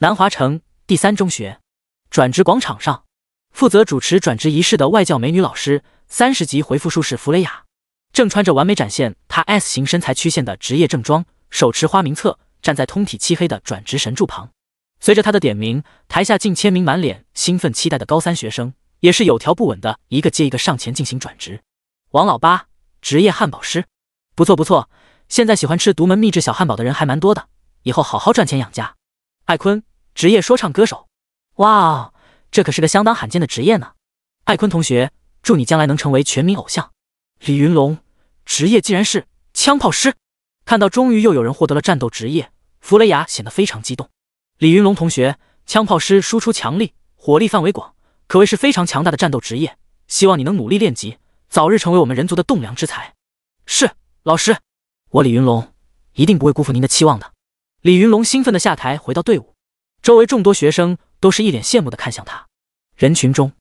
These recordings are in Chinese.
南华城第3中学转职广场上，负责主持转职仪式的外教美女老师30级回复术士弗雷雅，正穿着完美展现她 S 型身材曲线的职业正装，手持花名册，站在通体漆黑的转职神柱旁。随着她的点名，台下近千名满脸兴奋期待的高3学生，也是有条不紊的一个接一个上前进行转职。王老八，职业汉堡师，不错不错，现在喜欢吃独门秘制小汉堡的人还蛮多的，以后好好赚钱养家。艾坤，职业说唱歌手，哇哦，这可是个相当罕见的职业呢。艾坤同学，祝你将来能成为全民偶像。李云龙，职业竟然是枪炮师。看到终于又有人获得了战斗职业，弗雷雅显得非常激动。李云龙同学，枪炮师输出强力，火力范围广，可谓是非常强大的战斗职业，希望你能努力练级，早日成为我们人族的栋梁之才。是，老师，我李云龙一定不会辜负您的期望的。李云龙兴奋地下台回到队伍，周围众多学生都是一脸羡慕地看向他。人群中，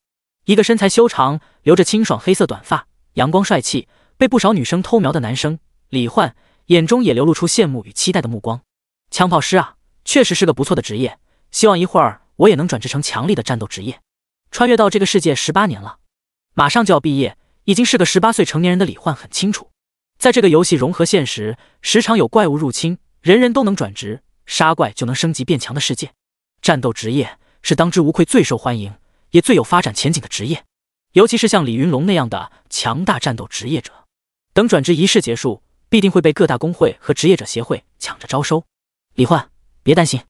一个身材修长，留着清爽黑色短发，阳光帅气，被不少女生偷瞄的男生李焕，眼中也流露出羡慕与期待的目光。枪炮师啊，确实是个不错的职业，希望一会儿我也能转职成强力的战斗职业。穿越到这个世界18年了，马上就要毕业，已经是个18岁成年人的李焕很清楚，在这个游戏融合现实，时常有怪物入侵，人人都能转职，杀怪就能升级变强的世界，战斗职业是当之无愧最受欢迎也最有发展前景的职业，尤其是像李云龙那样的强大战斗职业者，等转职仪式结束，必定会被各大工会和职业者协会抢着招收。李焕，别担心，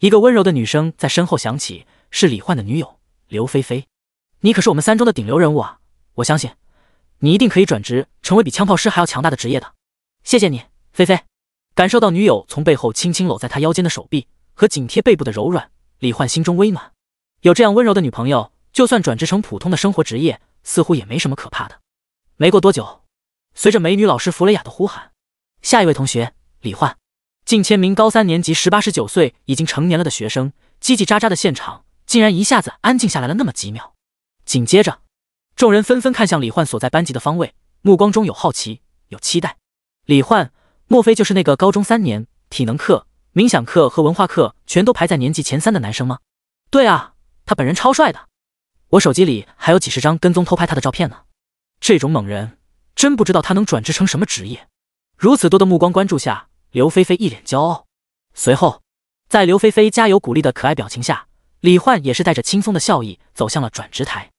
一个温柔的女声在身后响起，是李焕的女友刘菲菲。你可是我们3中的顶流人物啊，我相信你一定可以转职成为比枪炮师还要强大的职业的。谢谢你，菲菲。感受到女友从背后轻轻搂在他腰间的手臂和紧贴背部的柔软，李焕心中微暖。有这样温柔的女朋友，就算转职成普通的生活职业，似乎也没什么可怕的。没过多久，随着美女老师弗雷雅的呼喊，下一位同学李焕。近千名高3年级18、19岁已经成年了的学生，叽叽喳喳的现场竟然一下子安静下来了那么几秒。紧接着，众人纷纷看向李焕所在班级的方位，目光中有好奇，有期待。李焕，莫非就是那个高中3年体能课、冥想课和文化课全都排在年级前3的男生吗？对啊，他本人超帅的，我手机里还有几十张跟踪偷拍他的照片呢。这种猛人，真不知道他能转职成什么职业。如此多的目光关注下，刘菲菲一脸骄傲。随后，在刘菲菲加油鼓励的可爱表情下，李焕也是带着轻松的笑意走向了转职台。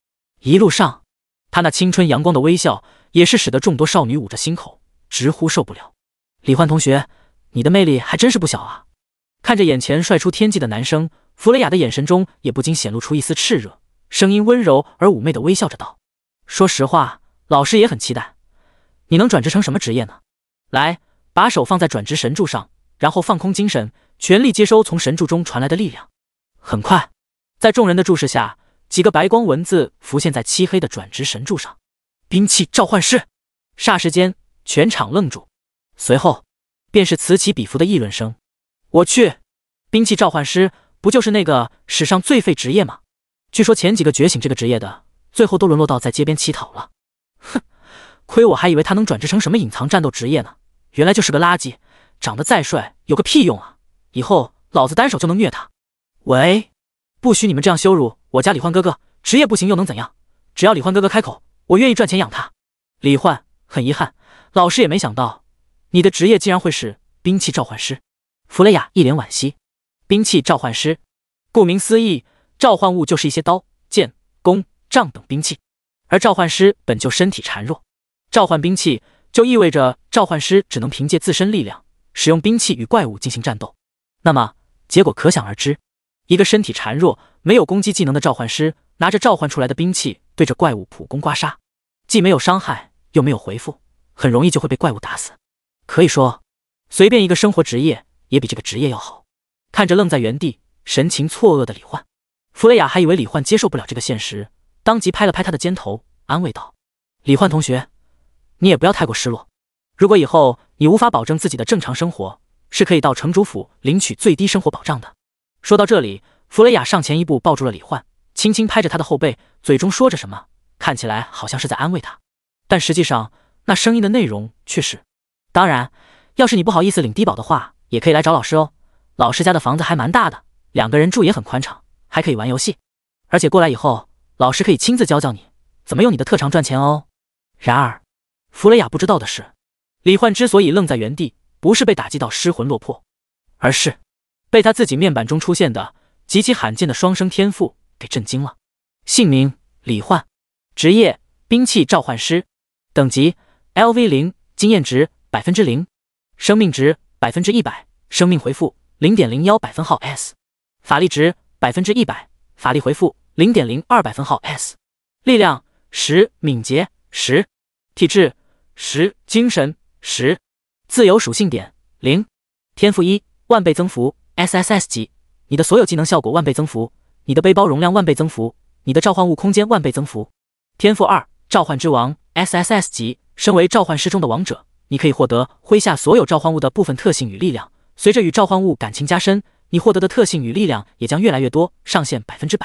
一路上，他那青春阳光的微笑也是使得众多少女捂着心口直呼受不了。李焕同学，你的魅力还真是不小啊。看着眼前帅出天际的男生，弗雷雅的眼神中也不禁显露出一丝炽热，声音温柔而妩媚地微笑着道：说实话，老师也很期待，你能转职成什么职业呢？来，把手放在转职神柱上，然后放空精神，全力接收从神柱中传来的力量。很快，在众人的注视下，几个白光文字浮现在漆黑的转职神柱上：兵器召唤师。霎时间，全场愣住，随后便是此起彼伏的议论声。我去，兵器召唤师不就是那个史上最废职业吗？据说前几个觉醒这个职业的，最后都沦落到在街边乞讨了。哼，亏我还以为他能转职成什么隐藏战斗职业呢，原来就是个垃圾，长得再帅有个屁用啊！以后老子单手就能虐他。喂，不许你们这样羞辱我家李焕哥哥，职业不行又能怎样？只要李焕哥哥开口，我愿意赚钱养他。李焕，很遗憾，老师也没想到你的职业竟然会是兵器召唤师。弗雷雅一脸惋惜。兵器召唤师，顾名思义，召唤物就是一些刀、剑、弓、杖等兵器，而召唤师本就身体孱弱，召唤兵器就意味着召唤师只能凭借自身力量使用兵器与怪物进行战斗，那么结果可想而知，一个身体孱弱没有攻击技能的召唤师拿着召唤出来的兵器对着怪物普攻刮痧，既没有伤害又没有回复，很容易就会被怪物打死。可以说随便一个生活职业也比这个职业要好。看着愣在原地神情错愕的李焕，弗雷雅还以为李焕接受不了这个现实，当即拍了拍他的肩头，安慰道：李焕同学，你也不要太过失落，如果以后你无法保证自己的正常生活，是可以到城主府领取最低生活保障的。说到这里，弗雷雅上前一步抱住了李焕，轻轻拍着他的后背，嘴中说着什么，看起来好像是在安慰他，但实际上那声音的内容却是：当然，要是你不好意思领低保的话，也可以来找老师哦，老师家的房子还蛮大的，两个人住也很宽敞，还可以玩游戏，而且过来以后，老师可以亲自教教你怎么用你的特长赚钱哦。然而，弗雷雅不知道的是，李焕之所以愣在原地，不是被打击到失魂落魄，而是被他自己面板中出现的极其罕见的双生天赋给震惊了。姓名：李焕，职业：兵器召唤师，等级 LV0， 经验值 0%， 生命值 100%， 生命回复 0.01 %S， 法力值 100%， 法力回复 0.02 %S， 力量10，敏捷10，体质10，精神10，自由属性点0，天赋1，万倍增幅 SSS 级，你的所有技能效果万倍增幅，你的背包容量万倍增幅，你的召唤物空间万倍增幅。天赋2，召唤之王 SSS 级，身为召唤师中的王者，你可以获得麾下所有召唤物的部分特性与力量，随着与召唤物感情加深，你获得的特性与力量也将越来越多，上限100%。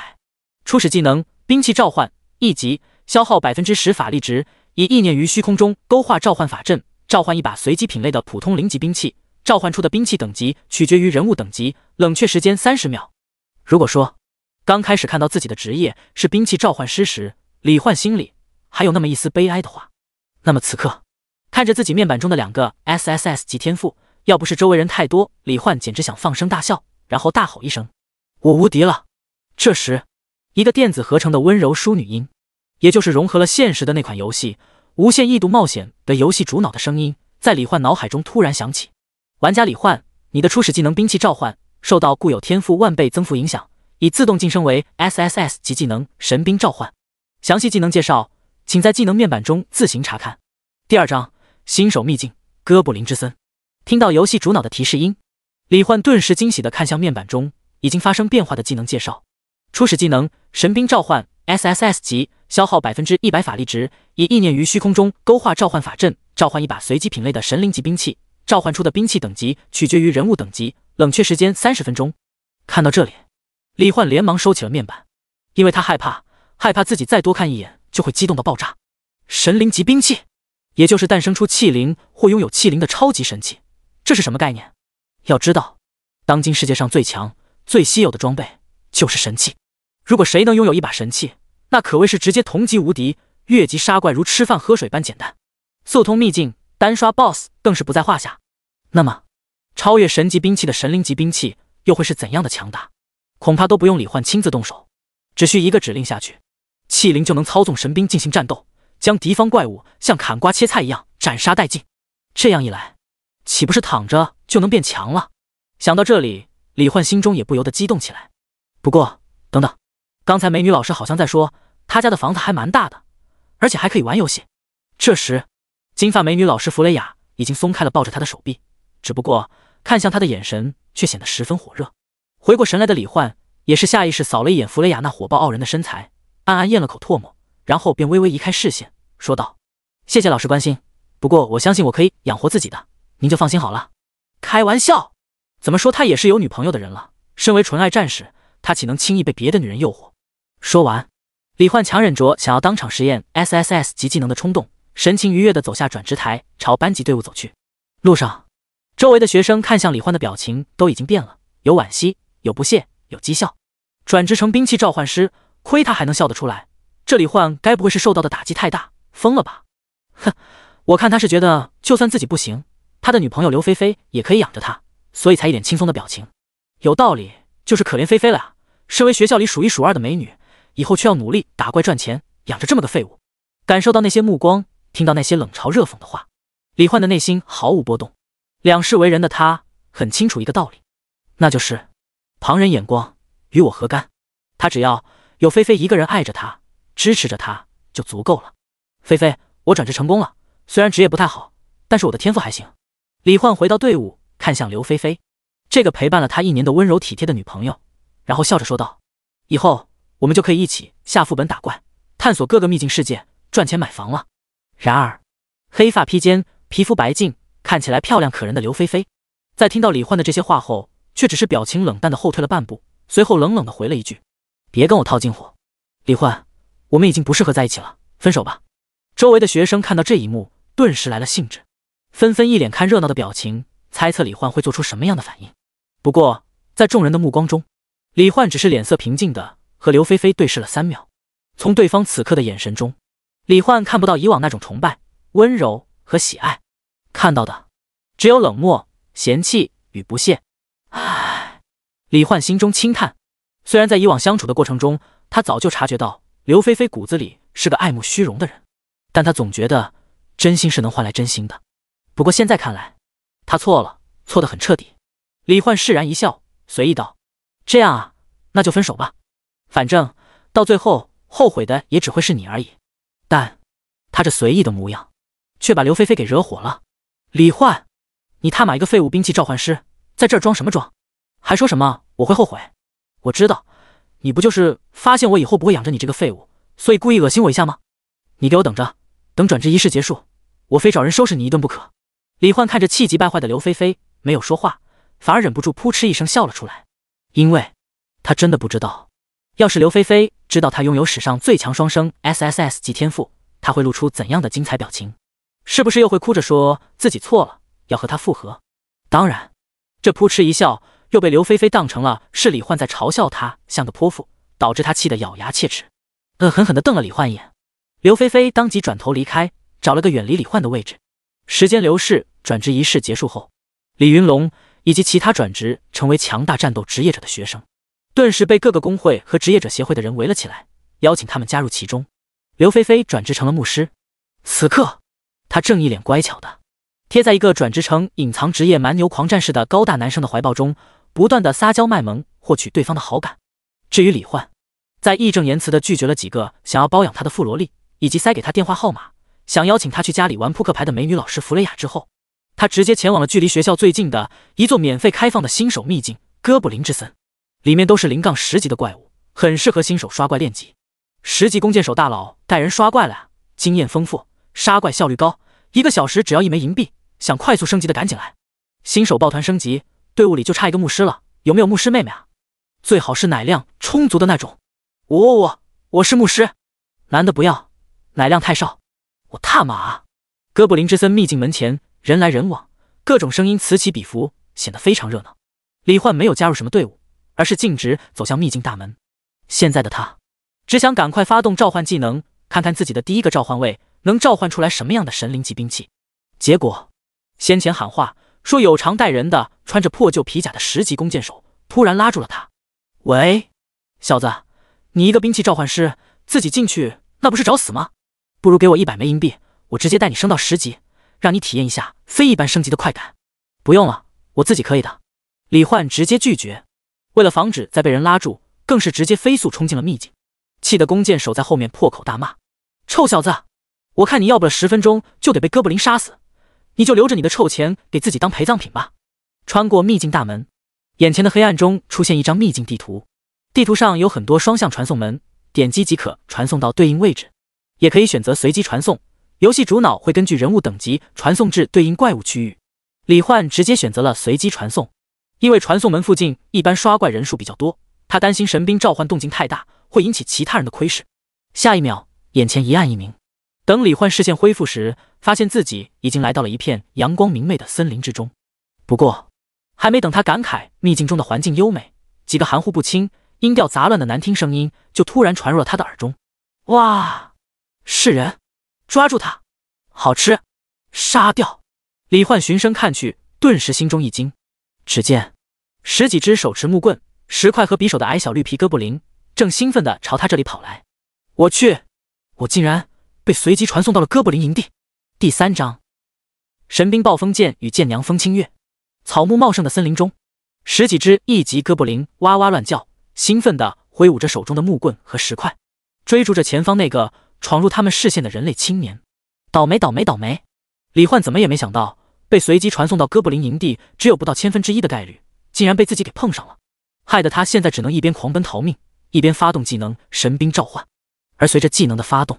初始技能兵器召唤1级，消耗 10% 法力值，以意念于虚空中勾画召唤法阵，召唤一把随机品类的普通0级兵器，召唤出的兵器等级取决于人物等级，冷却时间30秒。如果说刚开始看到自己的职业是兵器召唤师时，李焕心里还有那么一丝悲哀的话，那么此刻看着自己面板中的2个 SSS 级天赋，要不是周围人太多，李焕简直想放声大笑，然后大吼一声：我无敌了！这时，一个电子合成的温柔淑女音，也就是融合了现实的那款游戏《无限异度冒险》的游戏主脑的声音，在李焕脑海中突然响起。玩家李焕，你的初始技能兵器召唤受到固有天赋万倍增幅影响，已自动晋升为 SSS 级技能神兵召唤。详细技能介绍，请在技能面板中自行查看。第2章新手秘境哥布林之森。听到游戏主脑的提示音，李焕顿时惊喜地看向面板中已经发生变化的技能介绍。初始技能神兵召唤 SSS 级，消耗 100% 法力值，以意念于虚空中勾画召唤法阵，召唤一把随机品类的神灵级兵器，召唤出的兵器等级取决于人物等级，冷却时间30分钟。看到这里，李焕连忙收起了面板，因为他害怕自己再多看一眼就会激动到爆炸。神灵级兵器，也就是诞生出器灵或拥有器灵的超级神器，这是什么概念？要知道，当今世界上最强最稀有的装备就是神器，如果谁能拥有一把神器，那可谓是直接同级无敌，越级杀怪如吃饭喝水般简单，速通秘境单刷 BOSS 更是不在话下。那么超越神级兵器的神灵级兵器又会是怎样的强大？恐怕都不用李焕亲自动手，只需一个指令下去，器灵就能操纵神兵进行战斗，将敌方怪物像砍瓜切菜一样斩杀殆尽。这样一来，岂不是躺着就能变强了？想到这里，李焕心中也不由得激动起来。不过等等，刚才美女老师好像在说她家的房子还蛮大的，而且还可以玩游戏。这时，金发美女老师弗雷雅已经松开了抱着她的手臂，只不过看向她的眼神却显得十分火热。回过神来的李焕也是下意识扫了一眼弗雷雅那火爆傲人的身材，暗暗咽了口唾沫，然后便微微移开视线，说道：谢谢老师关心，不过我相信我可以养活自己的，您就放心好了。开玩笑，怎么说他也是有女朋友的人了，身为纯爱战士，他岂能轻易被别的女人诱惑？说完，李焕强忍着想要当场实验 SSS 级技能的冲动，神情愉悦地走下转职台，朝班级队伍走去。路上，周围的学生看向李焕的表情都已经变了，有惋惜，有不屑，有讥笑。转职成兵器召唤师，亏他还能笑得出来，这李焕该不会是受到的打击太大，疯了吧？哼，我看他是觉得就算自己不行，他的女朋友刘菲菲也可以养着他，所以才一脸轻松的表情。有道理，就是可怜菲菲了呀，身为学校里数一数二的美女，以后却要努力打怪赚钱，养着这么个废物。感受到那些目光，听到那些冷嘲热讽的话，李焕的内心毫无波动。两世为人的他很清楚一个道理，那就是旁人眼光与我何干？他只要有菲菲一个人爱着他，支持着他就足够了。菲菲，我转职成功了，虽然职业不太好，但是我的天赋还行。李焕回到队伍，看向刘菲菲，这个陪伴了他1年的温柔体贴的女朋友，然后笑着说道：以后我们就可以一起下副本打怪，探索各个秘境世界，赚钱买房了。然而，黑发披肩，皮肤白净，看起来漂亮可人的刘菲菲，在听到李焕的这些话后，却只是表情冷淡的后退了半步，随后冷冷的回了一句：别跟我套近乎，李焕，我们已经不适合在一起了，分手吧。周围的学生看到这一幕，顿时来了兴致，纷纷一脸看热闹的表情，猜测李焕会做出什么样的反应。不过在众人的目光中，李焕只是脸色平静的和刘菲菲对视了3秒，从对方此刻的眼神中，李焕看不到以往那种崇拜、温柔和喜爱，看到的只有冷漠、嫌弃与不屑。唉，李焕心中轻叹，虽然在以往相处的过程中，他早就察觉到刘菲菲骨子里是个爱慕虚荣的人，但他总觉得真心是能换来真心的。不过现在看来，他错了，错得很彻底。李焕释然一笑，随意道：“这样啊，那就分手吧。反正到最后后悔的也只会是你而已。”但他这随意的模样，却把刘菲菲给惹火了。李焕，你他妈一个废物兵器召唤师，在这儿装什么装？还说什么我会后悔？我知道，你不就是发现我以后不会养着你这个废物，所以故意恶心我一下吗？你给我等着，等转职仪式结束，我非找人收拾你一顿不可。李焕看着气急败坏的刘菲菲，没有说话，反而忍不住扑哧一声笑了出来，因为他真的不知道，要是刘菲菲知道他拥有史上最强双生 SSS 级天赋，他会露出怎样的精彩表情？是不是又会哭着说自己错了，要和他复合？当然，这扑哧一笑又被刘菲菲当成了是李焕在嘲笑他像个泼妇，导致他气得咬牙切齿，恶狠狠地瞪了李焕一眼。刘菲菲当即转头离开，找了个远离李焕的位置。时间流逝，转职仪式结束后，李云龙以及其他转职成为强大战斗职业者的学生，顿时被各个工会和职业者协会的人围了起来，邀请他们加入其中。刘菲菲转职成了牧师，此刻她正一脸乖巧的贴在一个转职成隐藏职业蛮牛狂战士的高大男生的怀抱中，不断的撒娇卖萌，获取对方的好感。至于李焕，在义正言辞的拒绝了几个想要包养他的富萝莉，以及塞给他电话号码，想邀请他去家里玩扑克牌的美女老师弗雷雅之后，他直接前往了距离学校最近的一座免费开放的新手秘境哥布林之森，里面都是0-10级的怪物，很适合新手刷怪练级。10级弓箭手大佬带人刷怪了呀，经验丰富，杀怪效率高，1个小时只要1枚银币，想快速升级的赶紧来。新手抱团升级，队伍里就差一个牧师了，有没有牧师妹妹啊？最好是奶量充足的那种。我是牧师。男的不要，奶量太少。我他妈啊！哥布林之森秘境门前人来人往，各种声音此起彼伏，显得非常热闹。李焕没有加入什么队伍，而是径直走向秘境大门。现在的他只想赶快发动召唤技能，看看自己的第一个召唤位能召唤出来什么样的神灵级兵器。结果先前喊话说有偿带人的穿着破旧皮甲的10级弓箭手突然拉住了他。喂，小子，你一个兵器召唤师自己进去那不是找死吗？不如给我100枚银币，我直接带你升到10级，让你体验一下非一般升级的快感。不用了，我自己可以的。李焕直接拒绝，为了防止再被人拉住，更是直接飞速冲进了秘境，气得弓箭手在后面破口大骂：臭小子，我看你要不了10分钟就得被哥布林杀死，你就留着你的臭钱给自己当陪葬品吧。穿过秘境大门，眼前的黑暗中出现一张秘境地图，地图上有很多双向传送门，点击即可传送到对应位置，也可以选择随机传送，游戏主脑会根据人物等级传送至对应怪物区域。李焕直接选择了随机传送，因为传送门附近一般刷怪人数比较多，他担心神兵召唤动静太大会引起其他人的窥视。下一秒，眼前一暗一明，等李焕视线恢复时，发现自己已经来到了一片阳光明媚的森林之中。不过还没等他感慨秘境中的环境优美，几个含糊不清、音调杂乱的难听声音就突然传入了他的耳中。哇，是人！抓住他！好吃！杀掉！李焕循声看去，顿时心中一惊。只见10几只手持木棍、石块和匕首的矮小绿皮哥布林正兴奋地朝他这里跑来。我去！我竟然被随机传送到了哥布林营地。第3章，神兵暴风剑与剑娘风清月。草木茂盛的森林中，10几只1级哥布林哇哇乱叫，兴奋地挥舞着手中的木棍和石块，追逐着前方那个闯入他们视线的人类青年。倒霉倒霉倒霉！李焕怎么也没想到，被随机传送到哥布林营地只有不到1/1000的概率，竟然被自己给碰上了，害得他现在只能一边狂奔逃命，一边发动技能神兵召唤。而随着技能的发动，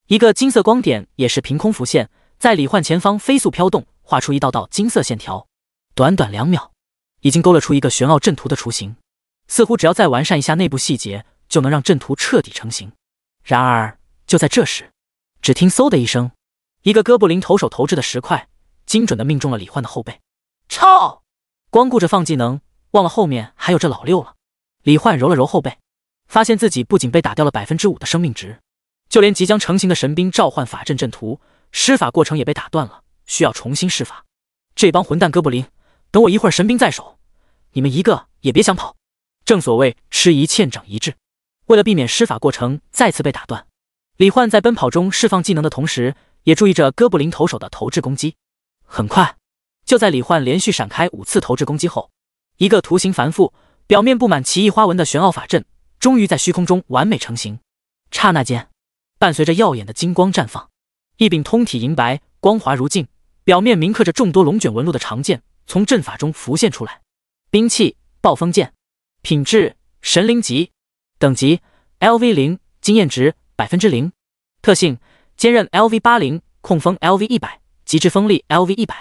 一个金色光点也是凭空浮现，在李焕前方飞速飘动，画出一道道金色线条。短短2秒，已经勾勒出一个玄奥阵图的雏形，似乎只要再完善一下内部细节，就能让阵图彻底成型。然而就在这时，只听嗖的一声，一个哥布林投手投掷的石块精准地命中了李焕的后背。操！光顾着放技能，忘了后面还有这老六了。李焕揉了揉后背，发现自己不仅被打掉了5%的生命值，就连即将成型的神兵召唤法阵阵图施法过程也被打断了，需要重新施法。这帮混蛋哥布林，等我一会儿神兵在手，你们一个也别想跑。正所谓吃一堑长一智，为了避免施法过程再次被打断，李焕在奔跑中释放技能的同时，也注意着哥布林投手的投掷攻击。很快，就在李焕连续闪开5次投掷攻击后，一个图形繁复、表面布满奇异花纹的玄奥法阵终于在虚空中完美成型。刹那间，伴随着耀眼的金光绽放，一柄通体银白、光滑如镜，表面铭刻着众多龙卷纹路的长剑从阵法中浮现出来。兵器：暴风剑，品质：神灵级，等级 LV0， 经验值 0%， 特性：坚韧 LV80， 控风 LV100， 极致锋利 LV100。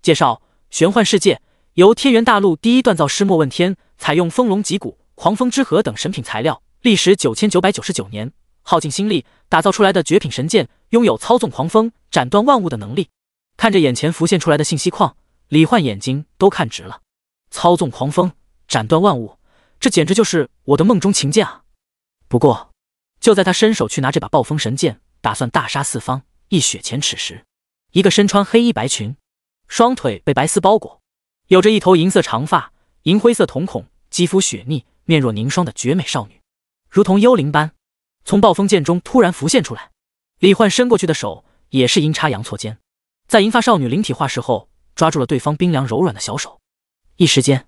介绍：玄幻世界，由天元大陆第一锻造师莫问天采用风龙脊骨、狂风之核等神品材料，历时9999年，耗尽心力打造出来的绝品神剑，拥有操纵狂风、斩断万物的能力。看着眼前浮现出来的信息框，李焕眼睛都看直了。操纵狂风，斩断万物，这简直就是我的梦中情剑啊！不过，就在他伸手去拿这把暴风神剑，打算大杀四方、一雪前耻时，一个身穿黑衣白裙，双腿被白丝包裹，有着一头银色长发、银灰色瞳孔、肌肤雪腻、面若凝霜的绝美少女，如同幽灵般从暴风剑中突然浮现出来。李焕伸过去的手也是阴差阳错间，在银发少女灵体化时后，抓住了对方冰凉柔软的小手。一时间，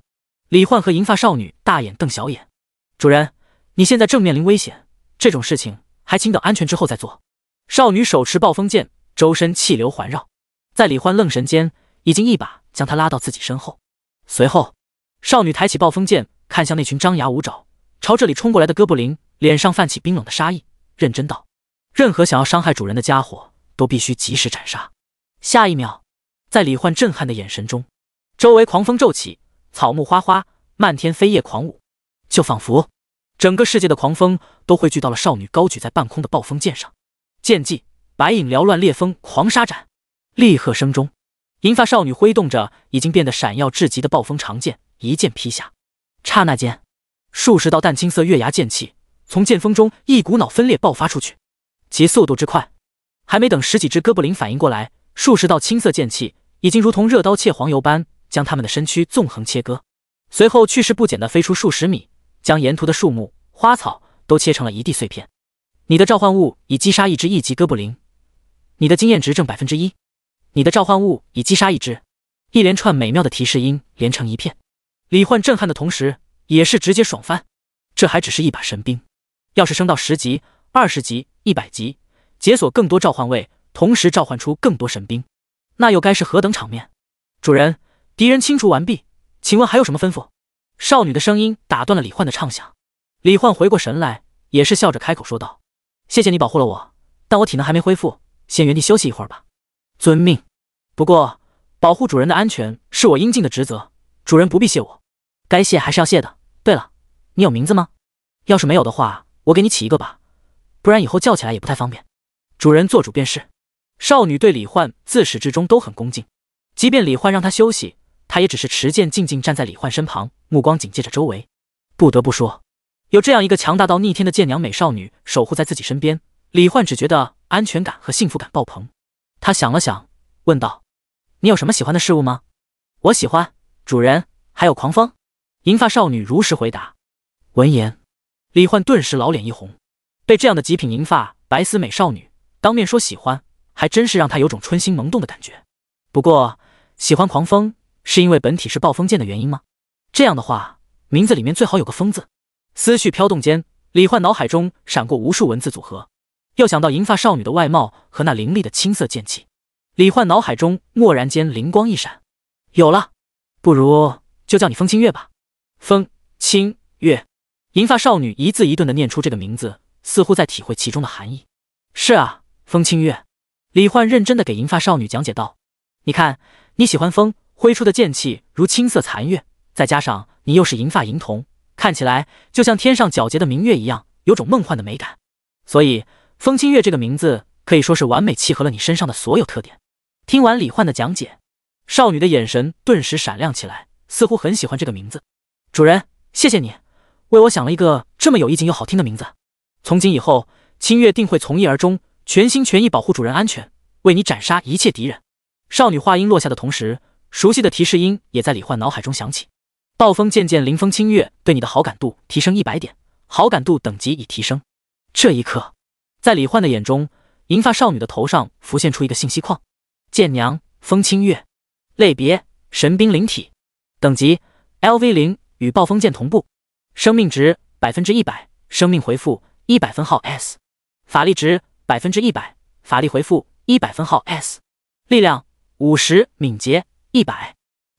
李焕和银发少女大眼瞪小眼。主人，你现在正面临危险，这种事情还请等安全之后再做。少女手持暴风剑，周身气流环绕，在李焕愣神间，已经一把将他拉到自己身后。随后，少女抬起暴风剑，看向那群张牙舞爪、朝这里冲过来的哥布林，脸上泛起冰冷的杀意，认真道：任何想要伤害主人的家伙，都必须及时斩杀。下一秒，在李焕震撼的眼神中，周围狂风骤起，草木花花，漫天飞叶狂舞，就仿佛整个世界的狂风都汇聚到了少女高举在半空的暴风剑上。剑技：白影缭乱烈风狂沙斩。厉喝声中，银发少女挥动着已经变得闪耀至极的暴风长剑，一剑劈下。刹那间，数十道淡青色月牙剑气从剑锋中一股脑分裂爆发出去，其速度之快，还没等10几只哥布林反应过来，数十道青色剑气已经如同热刀切黄油般将他们的身躯纵横切割，随后去势不减地飞出数十米，将沿途的树木、花草都切成了一地碎片。你的召唤物已击杀一只1级哥布林，你的经验值正 1%， 你的召唤物已击杀一只。一连串美妙的提示音连成一片，李焕震撼的同时也是直接爽翻。这还只是一把神兵，要是升到10级、20级、100级，解锁更多召唤位，同时召唤出更多神兵，那又该是何等场面。主人，敌人清除完毕，请问还有什么吩咐？少女的声音打断了李焕的畅想。李焕回过神来，也是笑着开口说道：谢谢你保护了我，但我体能还没恢复，先原地休息一会儿吧。遵命。不过保护主人的安全是我应尽的职责，主人不必谢我，该谢还是要谢的。对了，你有名字吗？要是没有的话，我给你起一个吧，不然以后叫起来也不太方便。主人做主便是。少女对李焕自始至终都很恭敬，即便李焕让她休息，她也只是持剑静静站在李焕身旁，目光警戒着周围。不得不说，有这样一个强大到逆天的剑娘美少女守护在自己身边，李焕只觉得安全感和幸福感爆棚。他想了想，问道：你有什么喜欢的事物吗？我喜欢主人还有狂风。银发少女如实回答。闻言，李焕顿时老脸一红，被这样的极品银发白丝美少女当面说喜欢，还真是让他有种春心萌动的感觉。不过喜欢狂风是因为本体是暴风剑的原因吗？这样的话，名字里面最好有个风字。思绪飘动间，李焕脑海中闪过无数文字组合，又想到银发少女的外貌和那凌厉的青色剑气，李焕脑海中蓦然间灵光一闪，有了，不如就叫你风清月吧。风清月，银发少女一字一顿地念出这个名字，似乎在体会其中的含义。是啊，风清月。李焕认真地给银发少女讲解道：你看，你喜欢风，挥出的剑气如青色残月，再加上你又是银发银瞳，看起来就像天上皎洁的明月一样，有种梦幻的美感。所以风清月这个名字可以说是完美契合了你身上的所有特点。听完李焕的讲解，少女的眼神顿时闪亮起来，似乎很喜欢这个名字。主人，谢谢你，为我想了一个这么有意境又好听的名字。从今以后，清月定会从一而终，全心全意保护主人安全，为你斩杀一切敌人。少女话音落下的同时，熟悉的提示音也在李焕脑海中响起。暴风渐渐临风清月对你的好感度提升100点，好感度等级已提升。这一刻，在李焕的眼中，银发少女的头上浮现出一个信息框：剑娘风清月，类别神兵灵体，等级 LV0，与暴风剑同步，生命值 100%， 生命回复100分号 S， 法力值 100%， 法力回复100分号 S， 力量50，敏捷100，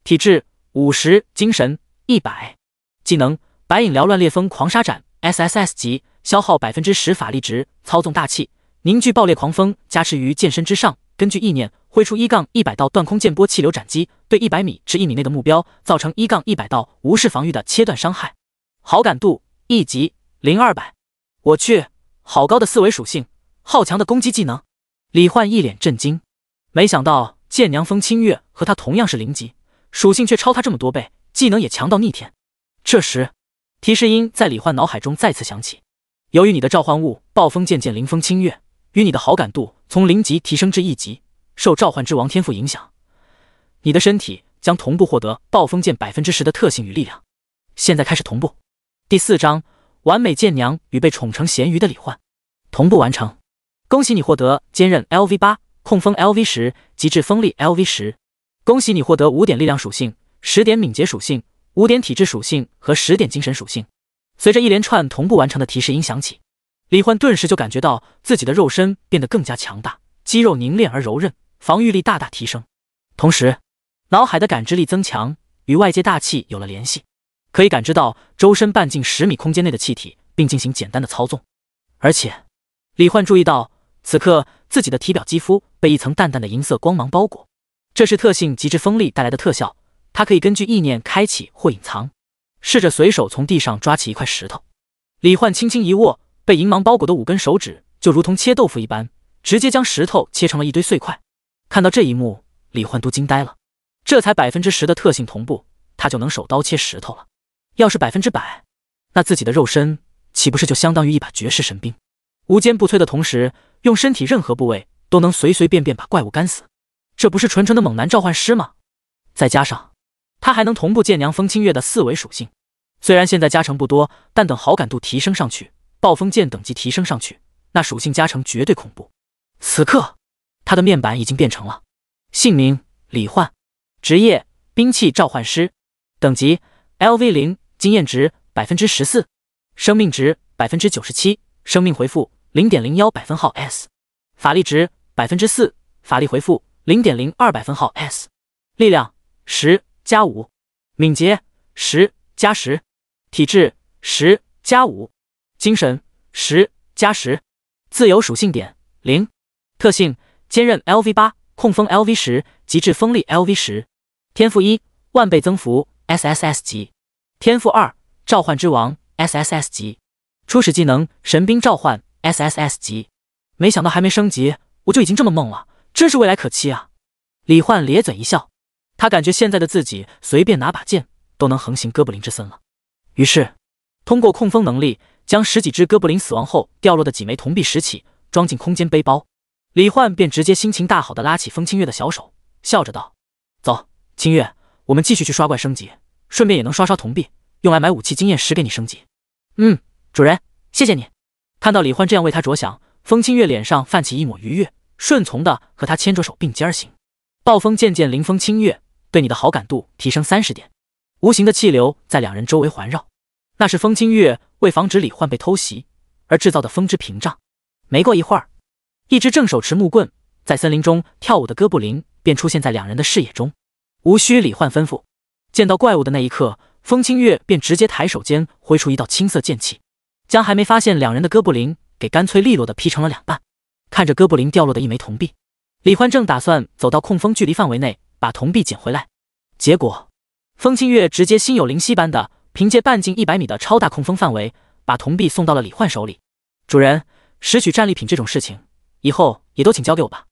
体质50，精神100，技能白影缭乱烈风狂沙斩 SSS 级，消耗 10% 法力值，操纵大气，凝聚爆裂狂风，加持于剑身之上，根据意念挥出1-100道断空剑波气流斩击，对100米至1米内的目标造成1-100道无视防御的切断伤害。好感度1级0200，我去，好高的4维属性，好强的攻击技能！李焕一脸震惊，没想到剑娘风清月和他同样是0级，属性却超他这么多倍，技能也强到逆天。这时，提示音在李焕脑海中再次响起：由于你的召唤物暴风渐渐临风清月与你的好感度从0级提升至1级，受召唤之王天赋影响，你的身体将同步获得暴风剑 10% 的特性与力量。现在开始同步。第4章完美剑娘与被宠成咸鱼的李焕。同步完成，恭喜你获得坚韧 LV8， 控风 LV10， 极致锋利 LV10。恭喜你获得5点力量属性、10点敏捷属性、5点体质属性和10点精神属性。随着一连串同步完成的提示音响起，李焕顿时就感觉到自己的肉身变得更加强大，肌肉凝练而柔韧，防御力大大提升。同时，脑海的感知力增强，与外界大气有了联系，可以感知到周身半径10米空间内的气体，并进行简单的操纵。而且，李焕注意到，此刻自己的体表肌肤被一层淡淡的银色光芒包裹，这是特性极致锋利带来的特效，它可以根据意念开启或隐藏。试着随手从地上抓起一块石头，李焕轻轻一握，被银芒包裹的5根手指就如同切豆腐一般，直接将石头切成了一堆碎块。看到这一幕，李焕都惊呆了。这才 10% 的特性同步，他就能手刀切石头了。要是100%，那自己的肉身岂不是就相当于一把绝世神兵？无坚不摧的同时，用身体任何部位都能随随便便把怪物干死，这不是纯纯的猛男召唤师吗？再加上他还能同步剑娘风清月的4维属性，虽然现在加成不多，但等好感度提升上去，暴风剑等级提升上去，那属性加成绝对恐怖。此刻他的面板已经变成了姓名李焕，职业兵器召唤师，等级 LV0， 经验值 14%， 生命值 97%， 生命回复 0.01 百分号 S， 法力值 4%， 法力回复 0.02 百分号 S， 力量10+5，敏捷10+10，体质10+5，精神10+10，自由属性点0，特性坚韧 LV8， 控风 LV10， 极致锋利 LV10， 天赋1万倍增幅 SSS 级，天赋2召唤之王 SSS 级，初始技能神兵召唤 SSS 级。没想到还没升级我就已经这么猛了，真是未来可期啊！李焕咧嘴一笑，他感觉现在的自己随便拿把剑都能横行哥布林之森了。于是通过控风能力，将10几只哥布林死亡后掉落的几枚铜币拾起，装进空间背包。李焕便直接心情大好的拉起风清月的小手，笑着道：走，清月，我们继续去刷怪升级，顺便也能刷刷铜币，用来买武器经验石给你升级。主人，谢谢你。看到李焕这样为他着想，风清月脸上泛起一抹愉悦，顺从的和他牵着手并肩而行。暴风渐渐临风清月对你的好感度提升30点，无形的气流在两人周围环绕，那是风清月为防止李焕被偷袭而制造的风之屏障。没过一会儿，一只正手持木棍在森林中跳舞的哥布林便出现在两人的视野中。无需李焕吩咐，见到怪物的那一刻，风清月便直接抬手间挥出一道青色剑气，将还没发现两人的哥布林给干脆利落地劈成了2半。看着哥布林掉落的一枚铜币，李焕正打算走到控风距离范围内把铜币捡回来，结果风清月直接心有灵犀般的凭借半径100米的超大控风范围，把铜币送到了李焕手里。主人，拾取战利品这种事情以后也都请交给我吧。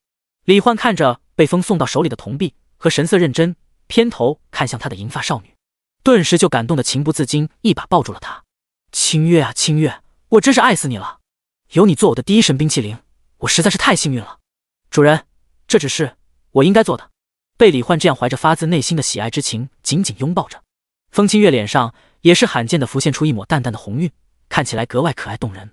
李焕看着被风送到手里的铜币和神色认真，偏头看向他的银发少女，顿时就感动的情不自禁，一把抱住了她。清月啊清月，我真是爱死你了！有你做我的第一神冰淇淋，我实在是太幸运了。主人，这只是我应该做的。被李焕这样怀着发自内心的喜爱之情紧紧拥抱着，风清月脸上也是罕见的浮现出一抹淡淡的红晕，看起来格外可爱动人。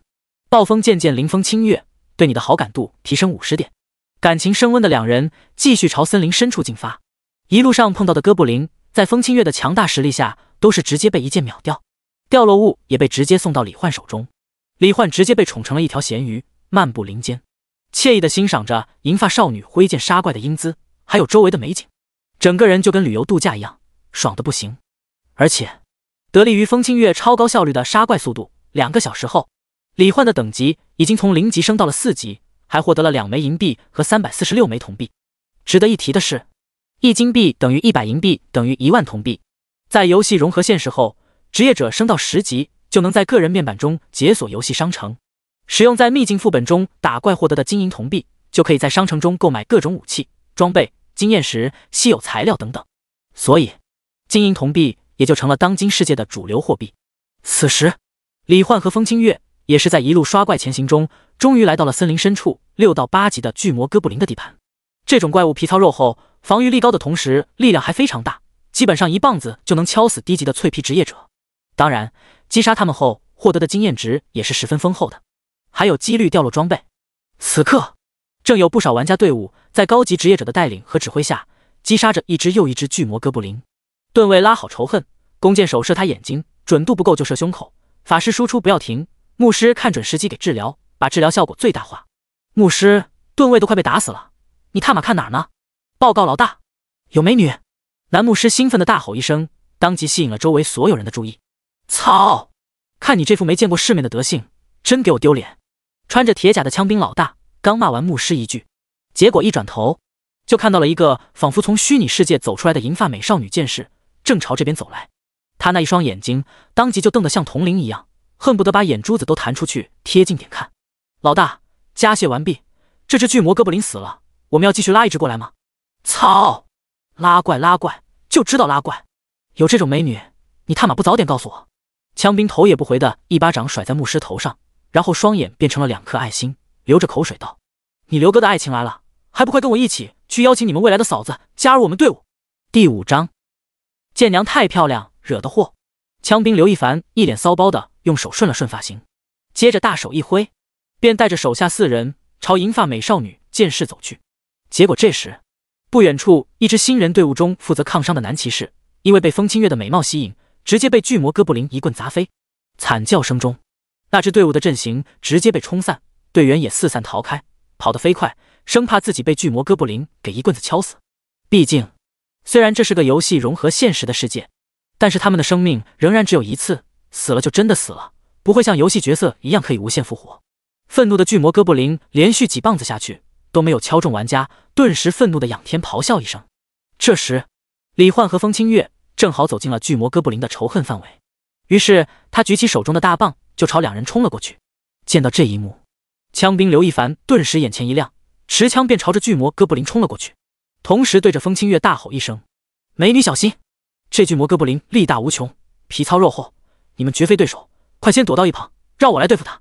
暴风渐渐临风清月，对你的好感度提升50点。感情升温的两人继续朝森林深处进发，一路上碰到的哥布林在风清月的强大实力下都是直接被一剑秒掉，掉落物也被直接送到李焕手中。李焕直接被宠成了一条咸鱼，漫步林间，惬意地欣赏着银发少女挥剑杀怪的英姿，还有周围的美景，整个人就跟旅游度假一样，爽得不行。而且得力于风清月超高效率的杀怪速度，2个小时后，李焕的等级已经从0级升到了4级，还获得了2枚银币和346枚铜币。值得一提的是，1金币等于100银币等于1万铜币。在游戏融合现实后，职业者升到10级就能在个人面板中解锁游戏商城，使用在秘境副本中打怪获得的金银铜币，就可以在商城中购买各种武器、装备、经验石、稀有材料等等。所以金银铜币也就成了当今世界的主流货币。此时李焕和风清月也是在一路刷怪前行中，终于来到了森林深处6到8级的巨魔哥布林的地盘。这种怪物皮糙肉厚，防御力高的同时力量还非常大，基本上一棒子就能敲死低级的脆皮职业者。当然击杀他们后获得的经验值也是十分丰厚的，还有几率掉落装备。此刻正有不少玩家队伍在高级职业者的带领和指挥下击杀着一只又一只巨魔哥布林。盾卫拉好仇恨，弓箭手射他眼睛，准度不够就射胸口，法师输出不要停，牧师看准时机给治疗，把治疗效果最大化。牧师，盾卫都快被打死了，你他妈看哪儿呢？报告老大，有美女！男牧师兴奋地大吼一声，当即吸引了周围所有人的注意。操！看你这副没见过世面的德性，真给我丢脸！穿着铁甲的枪兵老大刚骂完牧师一句，结果一转头就看到了一个仿佛从虚拟世界走出来的银发美少女剑士，正朝这边走来。她那一双眼睛当即就瞪得像铜铃一样，恨不得把眼珠子都弹出去贴近点看。老大，加械完毕，这只巨魔哥布林死了，我们要继续拉一只过来吗？操！拉怪拉怪，就知道拉怪！有这种美女，你他妈不早点告诉我！枪兵头也不回的一巴掌甩在牧师头上，然后双眼变成了2颗爱心，流着口水道：你刘哥的爱情来了，还不快跟我一起去邀请你们未来的嫂子加入我们队伍？第5章，剑娘太漂亮，惹的祸。枪兵刘一凡一脸骚包的用手顺了顺发型，接着大手一挥，便带着手下4人朝银发美少女剑士走去。结果这时不远处一支新人队伍中负责抗伤的男骑士，因为被风清月的美貌吸引，直接被巨魔哥布林一棍砸飞。惨叫声中，那支队伍的阵型直接被冲散，队员也四散逃开，跑得飞快，生怕自己被巨魔哥布林给一棍子敲死。毕竟虽然这是个游戏融合现实的世界，但是他们的生命仍然只有一次，死了就真的死了，不会像游戏角色一样可以无限复活。愤怒的巨魔哥布林连续几棒子下去都没有敲中玩家，顿时愤怒的仰天咆哮一声。这时李焕和风清月正好走进了巨魔哥布林的仇恨范围，于是他举起手中的大棒就朝2人冲了过去。见到这一幕，枪兵刘一凡顿时眼前一亮，持枪便朝着巨魔哥布林冲了过去，同时对着风清月大吼一声：美女小心，这巨魔哥布林力大无穷，皮糙肉厚，你们绝非对手，快先躲到一旁，让我来对付他。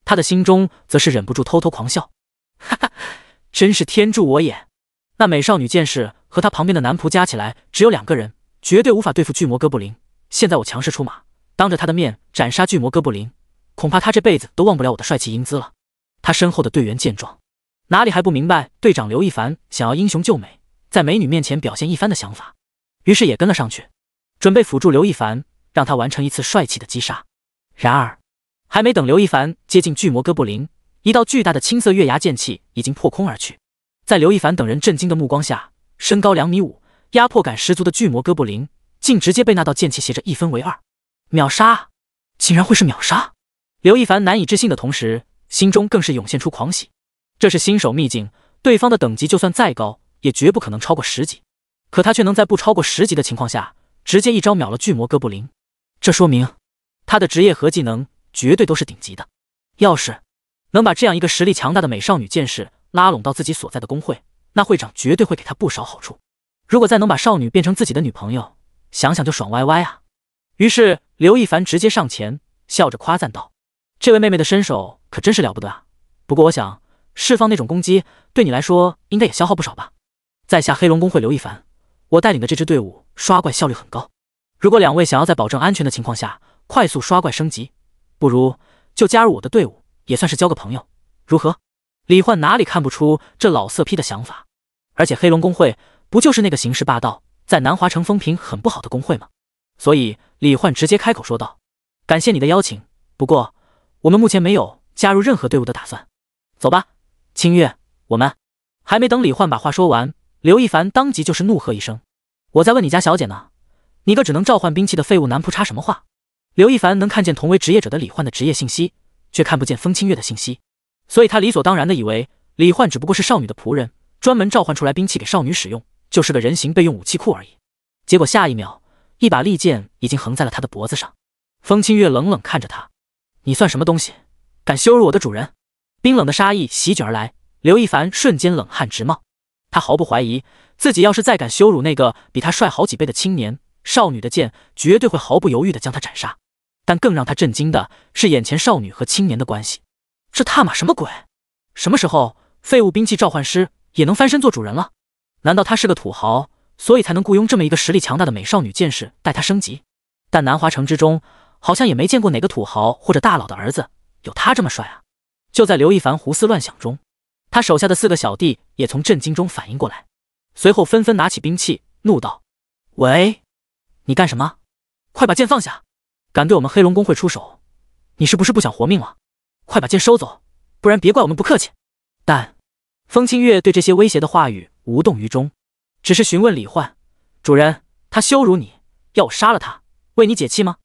他的心中则是忍不住偷偷狂笑，哈哈，真是天助我也！那美少女剑士和他旁边的男仆加起来只有2个人，绝对无法对付巨魔哥布林。现在我强势出马，当着他的面斩杀巨魔哥布林，恐怕他这辈子都忘不了我的帅气英姿了。他身后的队员见状，哪里还不明白队长刘一凡想要英雄救美，在美女面前表现一番的想法，于是也跟了上去，准备辅助刘一凡，让他完成一次帅气的击杀。然而还没等刘一凡接近巨魔哥布林，一道巨大的青色月牙剑气已经破空而去。在刘一凡等人震惊的目光下，身高2.5米，压迫感十足的巨魔哥布林竟直接被那道剑气斜着1分为2，秒杀！竟然会是秒杀！刘一凡难以置信的同时，心中更是涌现出狂喜。这是新手秘境，对方的等级就算再高，也绝不可能超过10级，可他却能在不超过10级的情况下，直接一招秒了巨魔哥布林。这说明他的职业和技能绝对都是顶级的。要是能把这样一个实力强大的美少女剑士拉拢到自己所在的公会，那会长绝对会给他不少好处。如果再能把少女变成自己的女朋友，想想就爽歪歪啊！于是刘一凡直接上前，笑着夸赞道：“这位妹妹的身手可真是了不得啊！不过我想，释放那种攻击对你来说应该也消耗不少吧？”在下黑龙公会刘一凡，我带领的这支队伍刷怪效率很高。如果两位想要在保证安全的情况下快速刷怪升级，不如就加入我的队伍，也算是交个朋友，如何？李焕哪里看不出这老色批的想法？而且黑龙公会不就是那个行事霸道，在南华城风评很不好的公会吗？所以李焕直接开口说道：“感谢你的邀请，不过我们目前没有加入任何队伍的打算。走吧，清月，我们……”还没等李焕把话说完，刘一凡当即就是怒喝一声：“我在问你家小姐呢，你个只能召唤兵器的废物男仆插什么话？”刘一凡能看见同为职业者的李焕的职业信息，却看不见风清月的信息，所以他理所当然的以为李焕只不过是少女的仆人，专门召唤出来兵器给少女使用，就是个人形备用武器库而已。结果下一秒，一把利剑已经横在了他的脖子上。风清月冷冷看着他：“你算什么东西，敢羞辱我的主人？”冰冷的杀意席卷而来，刘一凡瞬间冷汗直冒。他毫不怀疑，自己要是再敢羞辱那个比他帅好几倍的青年少女的剑，绝对会毫不犹豫地将他斩杀。但更让他震惊的是眼前少女和青年的关系，这他妈什么鬼？什么时候废物兵器召唤师也能翻身做主人了？难道他是个土豪，所以才能雇佣这么一个实力强大的美少女剑士带他升级？但南华城之中好像也没见过哪个土豪或者大佬的儿子有他这么帅啊！就在刘一凡胡思乱想中，他手下的4个小弟也从震惊中反应过来，随后纷纷拿起兵器，怒道：“喂，你干什么？快把剑放下！敢对我们黑龙公会出手，你是不是不想活命了？快把剑收走，不然别怪我们不客气。”但风清月对这些威胁的话语无动于衷，只是询问李焕：“主人，他羞辱你，要我杀了他，为你解气吗？”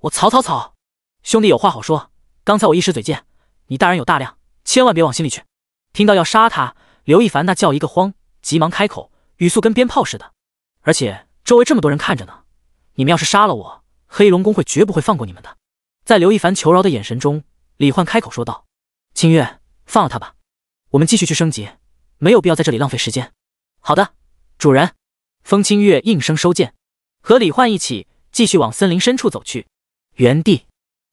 我曹，兄弟有话好说，刚才我一时嘴贱，你大人有大量，千万别往心里去。听到要杀他，刘一凡那叫一个慌，急忙开口，语速跟鞭炮似的：“而且周围这么多人看着呢，你们要是杀了我，黑龙公会绝不会放过你们的。”在刘一凡求饶的眼神中，李焕开口说道：“清月，放了他吧，我们继续去升级，没有必要在这里浪费时间。”“好的，主人。”风清月应声收剑，和李焕一起继续往森林深处走去。原地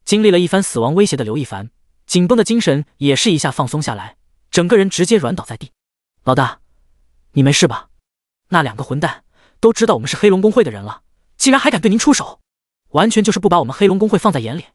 经历了一番死亡威胁的刘一凡，紧绷的精神也是一下放松下来，整个人直接软倒在地。“老大，你没事吧？那2个混蛋都知道我们是黑龙公会的人了，竟然还敢对您出手，完全就是不把我们黑龙公会放在眼里。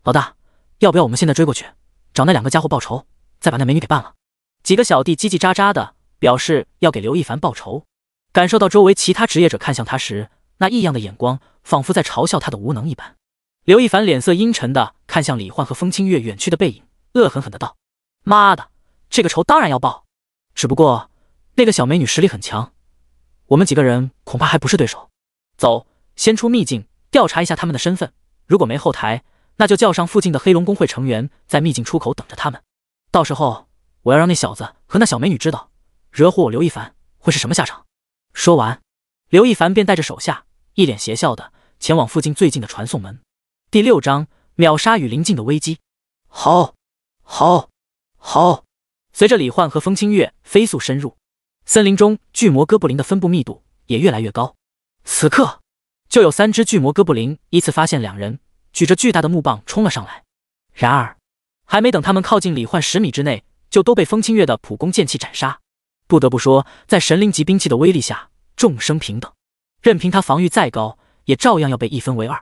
老大，要不要我们现在追过去，找那2个家伙报仇，再把那美女给办了？”几个小弟叽叽喳喳的表示要给刘一凡报仇。感受到周围其他职业者看向他时，那异样的眼光仿佛在嘲笑他的无能一般。刘一凡脸色阴沉的看向李焕和风清月远去的背影，恶狠狠的道：“妈的，这个仇当然要报，只不过那个小美女实力很强，我们几个人恐怕还不是对手。走，先出秘境调查一下他们的身份，如果没后台，那就叫上附近的黑龙公会成员在秘境出口等着他们。到时候我要让那小子和那小美女知道，惹火我刘一凡会是什么下场。”说完，刘一凡便带着手下一脸邪笑的前往附近最近的传送门。第6章秒杀与临近的危机。好！随着李焕和风清月飞速深入森林中，巨魔哥布林的分布密度也越来越高。此刻就有3只巨魔哥布林依次发现2人，举着巨大的木棒冲了上来。然而还没等他们靠近李焕10米之内，就都被风清月的普攻剑气斩杀。不得不说，在神灵级兵器的威力下，众生平等，任凭他防御再高，也照样要被一分为2。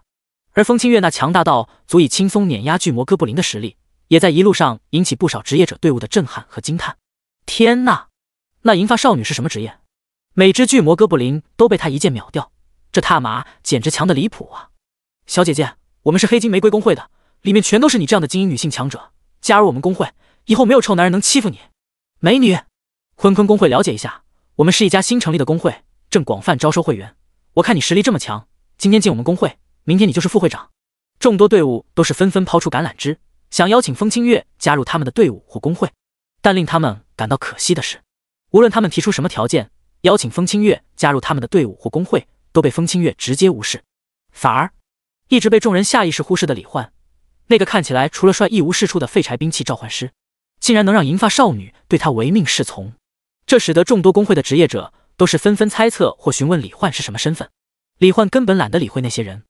而风清月那强大到足以轻松碾压巨魔哥布林的实力，也在一路上引起不少职业者队伍的震撼和惊叹。天哪，那银发少女是什么职业？每只巨魔哥布林都被她一剑秒掉，这他妈简直强得离谱啊！小姐姐，我们是黑金玫瑰公会的，里面全都是你这样的精英女性强者，加入我们公会，以后没有臭男人能欺负你。美女，坤坤公会了解一下，我们是一家新成立的公会，正广泛招收会员。我看你实力这么强，今天进我们公会，明天你就是副会长。众多队伍都是纷纷抛出橄榄枝，想邀请风清月加入他们的队伍或公会。但令他们感到可惜的是，无论他们提出什么条件，邀请风清月加入他们的队伍或公会，都被风清月直接无视。反而一直被众人下意识忽视的李焕，那个看起来除了帅一无是处的废柴兵器召唤师，竟然能让银发少女对他唯命是从。这使得众多公会的职业者都是纷纷猜测或询问李焕是什么身份。李焕根本懒得理会那些人，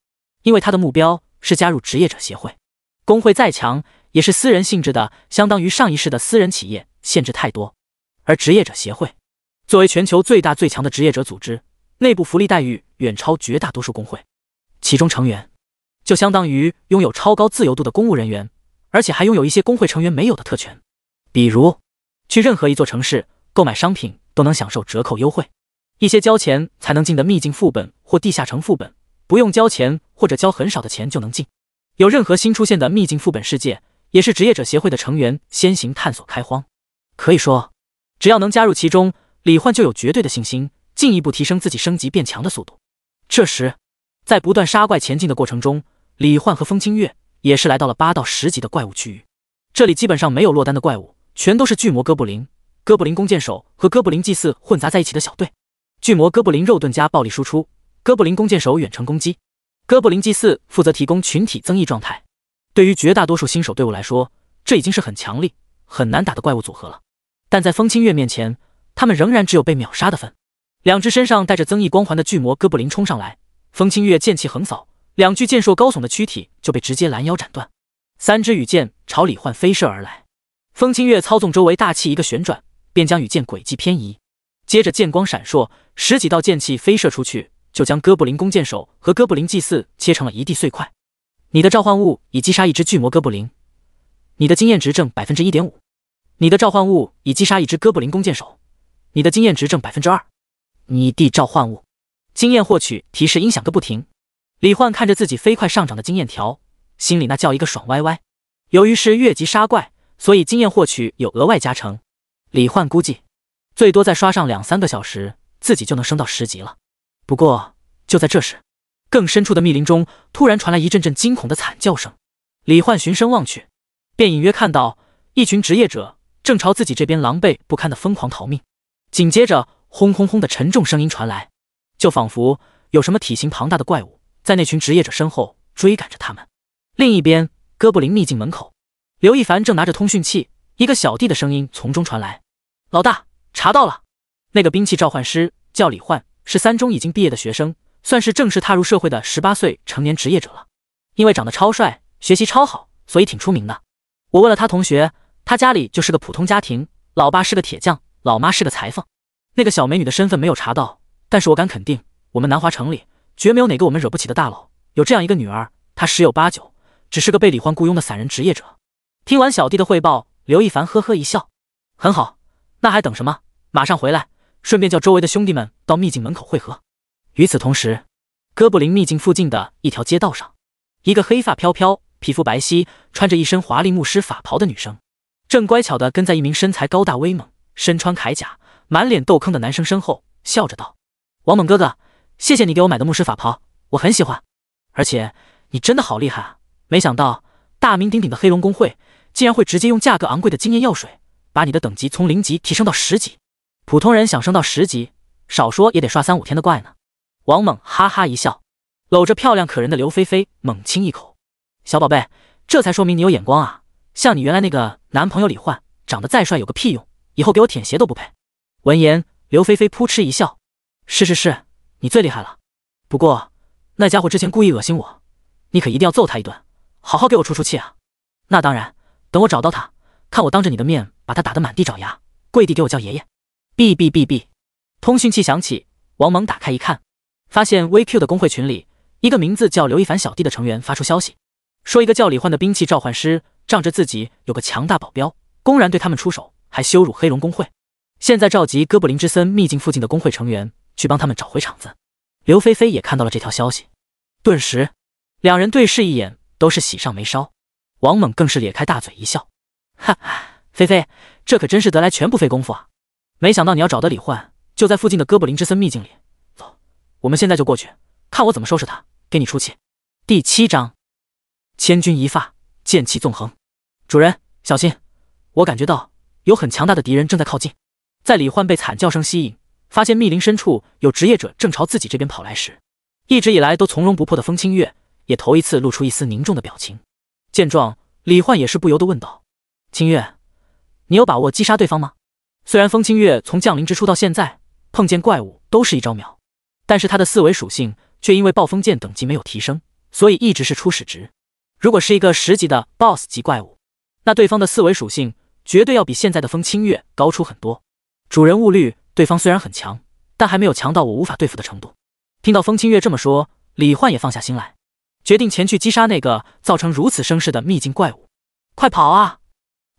因为他的目标是加入职业者协会。工会再强，也是私人性质的，相当于上一世的私人企业，限制太多。而职业者协会作为全球最大最强的职业者组织，内部福利待遇远超绝大多数工会，其中成员就相当于拥有超高自由度的公务人员，而且还拥有一些工会成员没有的特权，比如去任何一座城市购买商品都能享受折扣优惠，一些交钱才能进的秘境副本或地下城副本，不用交钱或者交很少的钱就能进。有任何新出现的秘境副本世界，也是职业者协会的成员先行探索开荒。可以说，只要能加入其中，李焕就有绝对的信心，进一步提升自己升级变强的速度。这时，在不断杀怪前进的过程中，李焕和风清月也是来到了8到10级的怪物区域。这里基本上没有落单的怪物，全都是巨魔哥布林、哥布林弓箭手和哥布林祭祀混杂在一起的小队。巨魔哥布林肉盾加暴力输出，哥布林弓箭手远程攻击，哥布林祭祀负责提供群体增益状态。对于绝大多数新手队伍来说，这已经是很强力、很难打的怪物组合了。但在风清月面前，他们仍然只有被秒杀的份。两只身上带着增益光环的巨魔哥布林冲上来，风清月剑气横扫，两具健硕高耸的躯体就被直接拦腰斩断。3支羽箭朝李焕飞射而来，风清月操纵周围大气一个旋转，便将羽箭轨迹偏移，接着剑光闪烁，10几道剑气飞射出去，就将哥布林弓箭手和哥布林祭祀切成了一地碎块。你的召唤物已击杀一只巨魔哥布林，你的经验值正 1.5%。你的召唤物已击杀一只哥布林弓箭手，你的经验值正 2%。你的召唤物经验获取提示音响个不停。李焕看着自己飞快上涨的经验条，心里那叫一个爽歪歪。由于是越级杀怪，所以经验获取有额外加成。李焕估计最多再刷上2-3个小时，自己就能升到10级了。不过就在这时，更深处的密林中突然传来一阵阵惊恐的惨叫声。李焕循声望去，便隐约看到一群职业者正朝自己这边狼狈不堪的疯狂逃命。紧接着轰轰轰的沉重声音传来，就仿佛有什么体型庞大的怪物在那群职业者身后追赶着他们。另一边，哥布林秘境门口，刘一凡正拿着通讯器，一个小弟的声音从中传来：老大，查到了。那个兵器召唤师叫李焕，是3中已经毕业的学生，算是正式踏入社会的18岁成年职业者了。因为长得超帅，学习超好，所以挺出名的。我问了他同学，他家里就是个普通家庭，老爸是个铁匠，老妈是个裁缝。那个小美女的身份没有查到，但是我敢肯定，我们南华城里绝没有哪个我们惹不起的大佬有这样一个女儿，她10有8九只是个被李焕雇佣的散人职业者。听完小弟的汇报，刘一凡呵呵一笑：很好，那还等什么？马上回来，顺便叫周围的兄弟们到秘境门口汇合。与此同时，哥布林秘境附近的一条街道上，一个黑发飘飘、皮肤白皙、穿着一身华丽牧师法袍的女生，正乖巧地跟在一名身材高大威猛、身穿铠甲、满脸痘坑的男生身后，笑着道：王猛哥哥，谢谢你给我买的牧师法袍，我很喜欢。而且你真的好厉害啊，没想到大名鼎鼎的黑龙公会竟然会直接用价格昂贵的经验药水把你的等级从0级提升到10级。普通人想升到10级，少说也得刷3-5天的怪呢。王猛哈哈一笑，搂着漂亮可人的刘菲菲猛亲一口：小宝贝，这才说明你有眼光啊，像你原来那个男朋友李焕，长得再帅有个屁用，以后给我舔鞋都不配。闻言，刘菲菲扑哧一笑：是，你最厉害了。不过那家伙之前故意恶心我，你可一定要揍他一顿，好好给我出出气啊。那当然，等我找到他，看我当着你的面把他打得满地找牙，跪地给我叫爷爷。哔哔哔哔，通讯器响起，王猛打开一看，发现 VQ 的公会群里，一个名字叫刘一凡小弟的成员发出消息，说一个叫李焕的兵器召唤师仗着自己有个强大保镖，公然对他们出手，还羞辱黑龙公会，现在召集哥布林之森秘境附近的公会成员去帮他们找回场子。刘菲菲也看到了这条消息，顿时两人对视一眼，都是喜上眉梢。王猛更是咧开大嘴一笑：哈，菲菲，这可真是得来全不费功夫啊，没想到你要找的李焕就在附近的哥布林之森秘境里。走，我们现在就过去，看我怎么收拾他，给你出气。第7章，千钧一发，剑气纵横。主人小心，我感觉到有很强大的敌人正在靠近。在李焕被惨叫声吸引，发现密林深处有职业者正朝自己这边跑来时，一直以来都从容不迫的风清月也头一次露出一丝凝重的表情。见状，李焕也是不由得问道：清月，你有把握击杀对方吗？虽然风清月从降临之初到现在碰见怪物都是一招秒，但是他的4维属性却因为暴风剑等级没有提升，所以一直是初始值。如果是一个10级的 BOSS 级怪物，那对方的4维属性绝对要比现在的风清月高出很多。主人物率，对方虽然很强，但还没有强到我无法对付的程度。听到风清月这么说，李焕也放下心来，决定前去击杀那个造成如此声势的秘境怪物。快跑啊！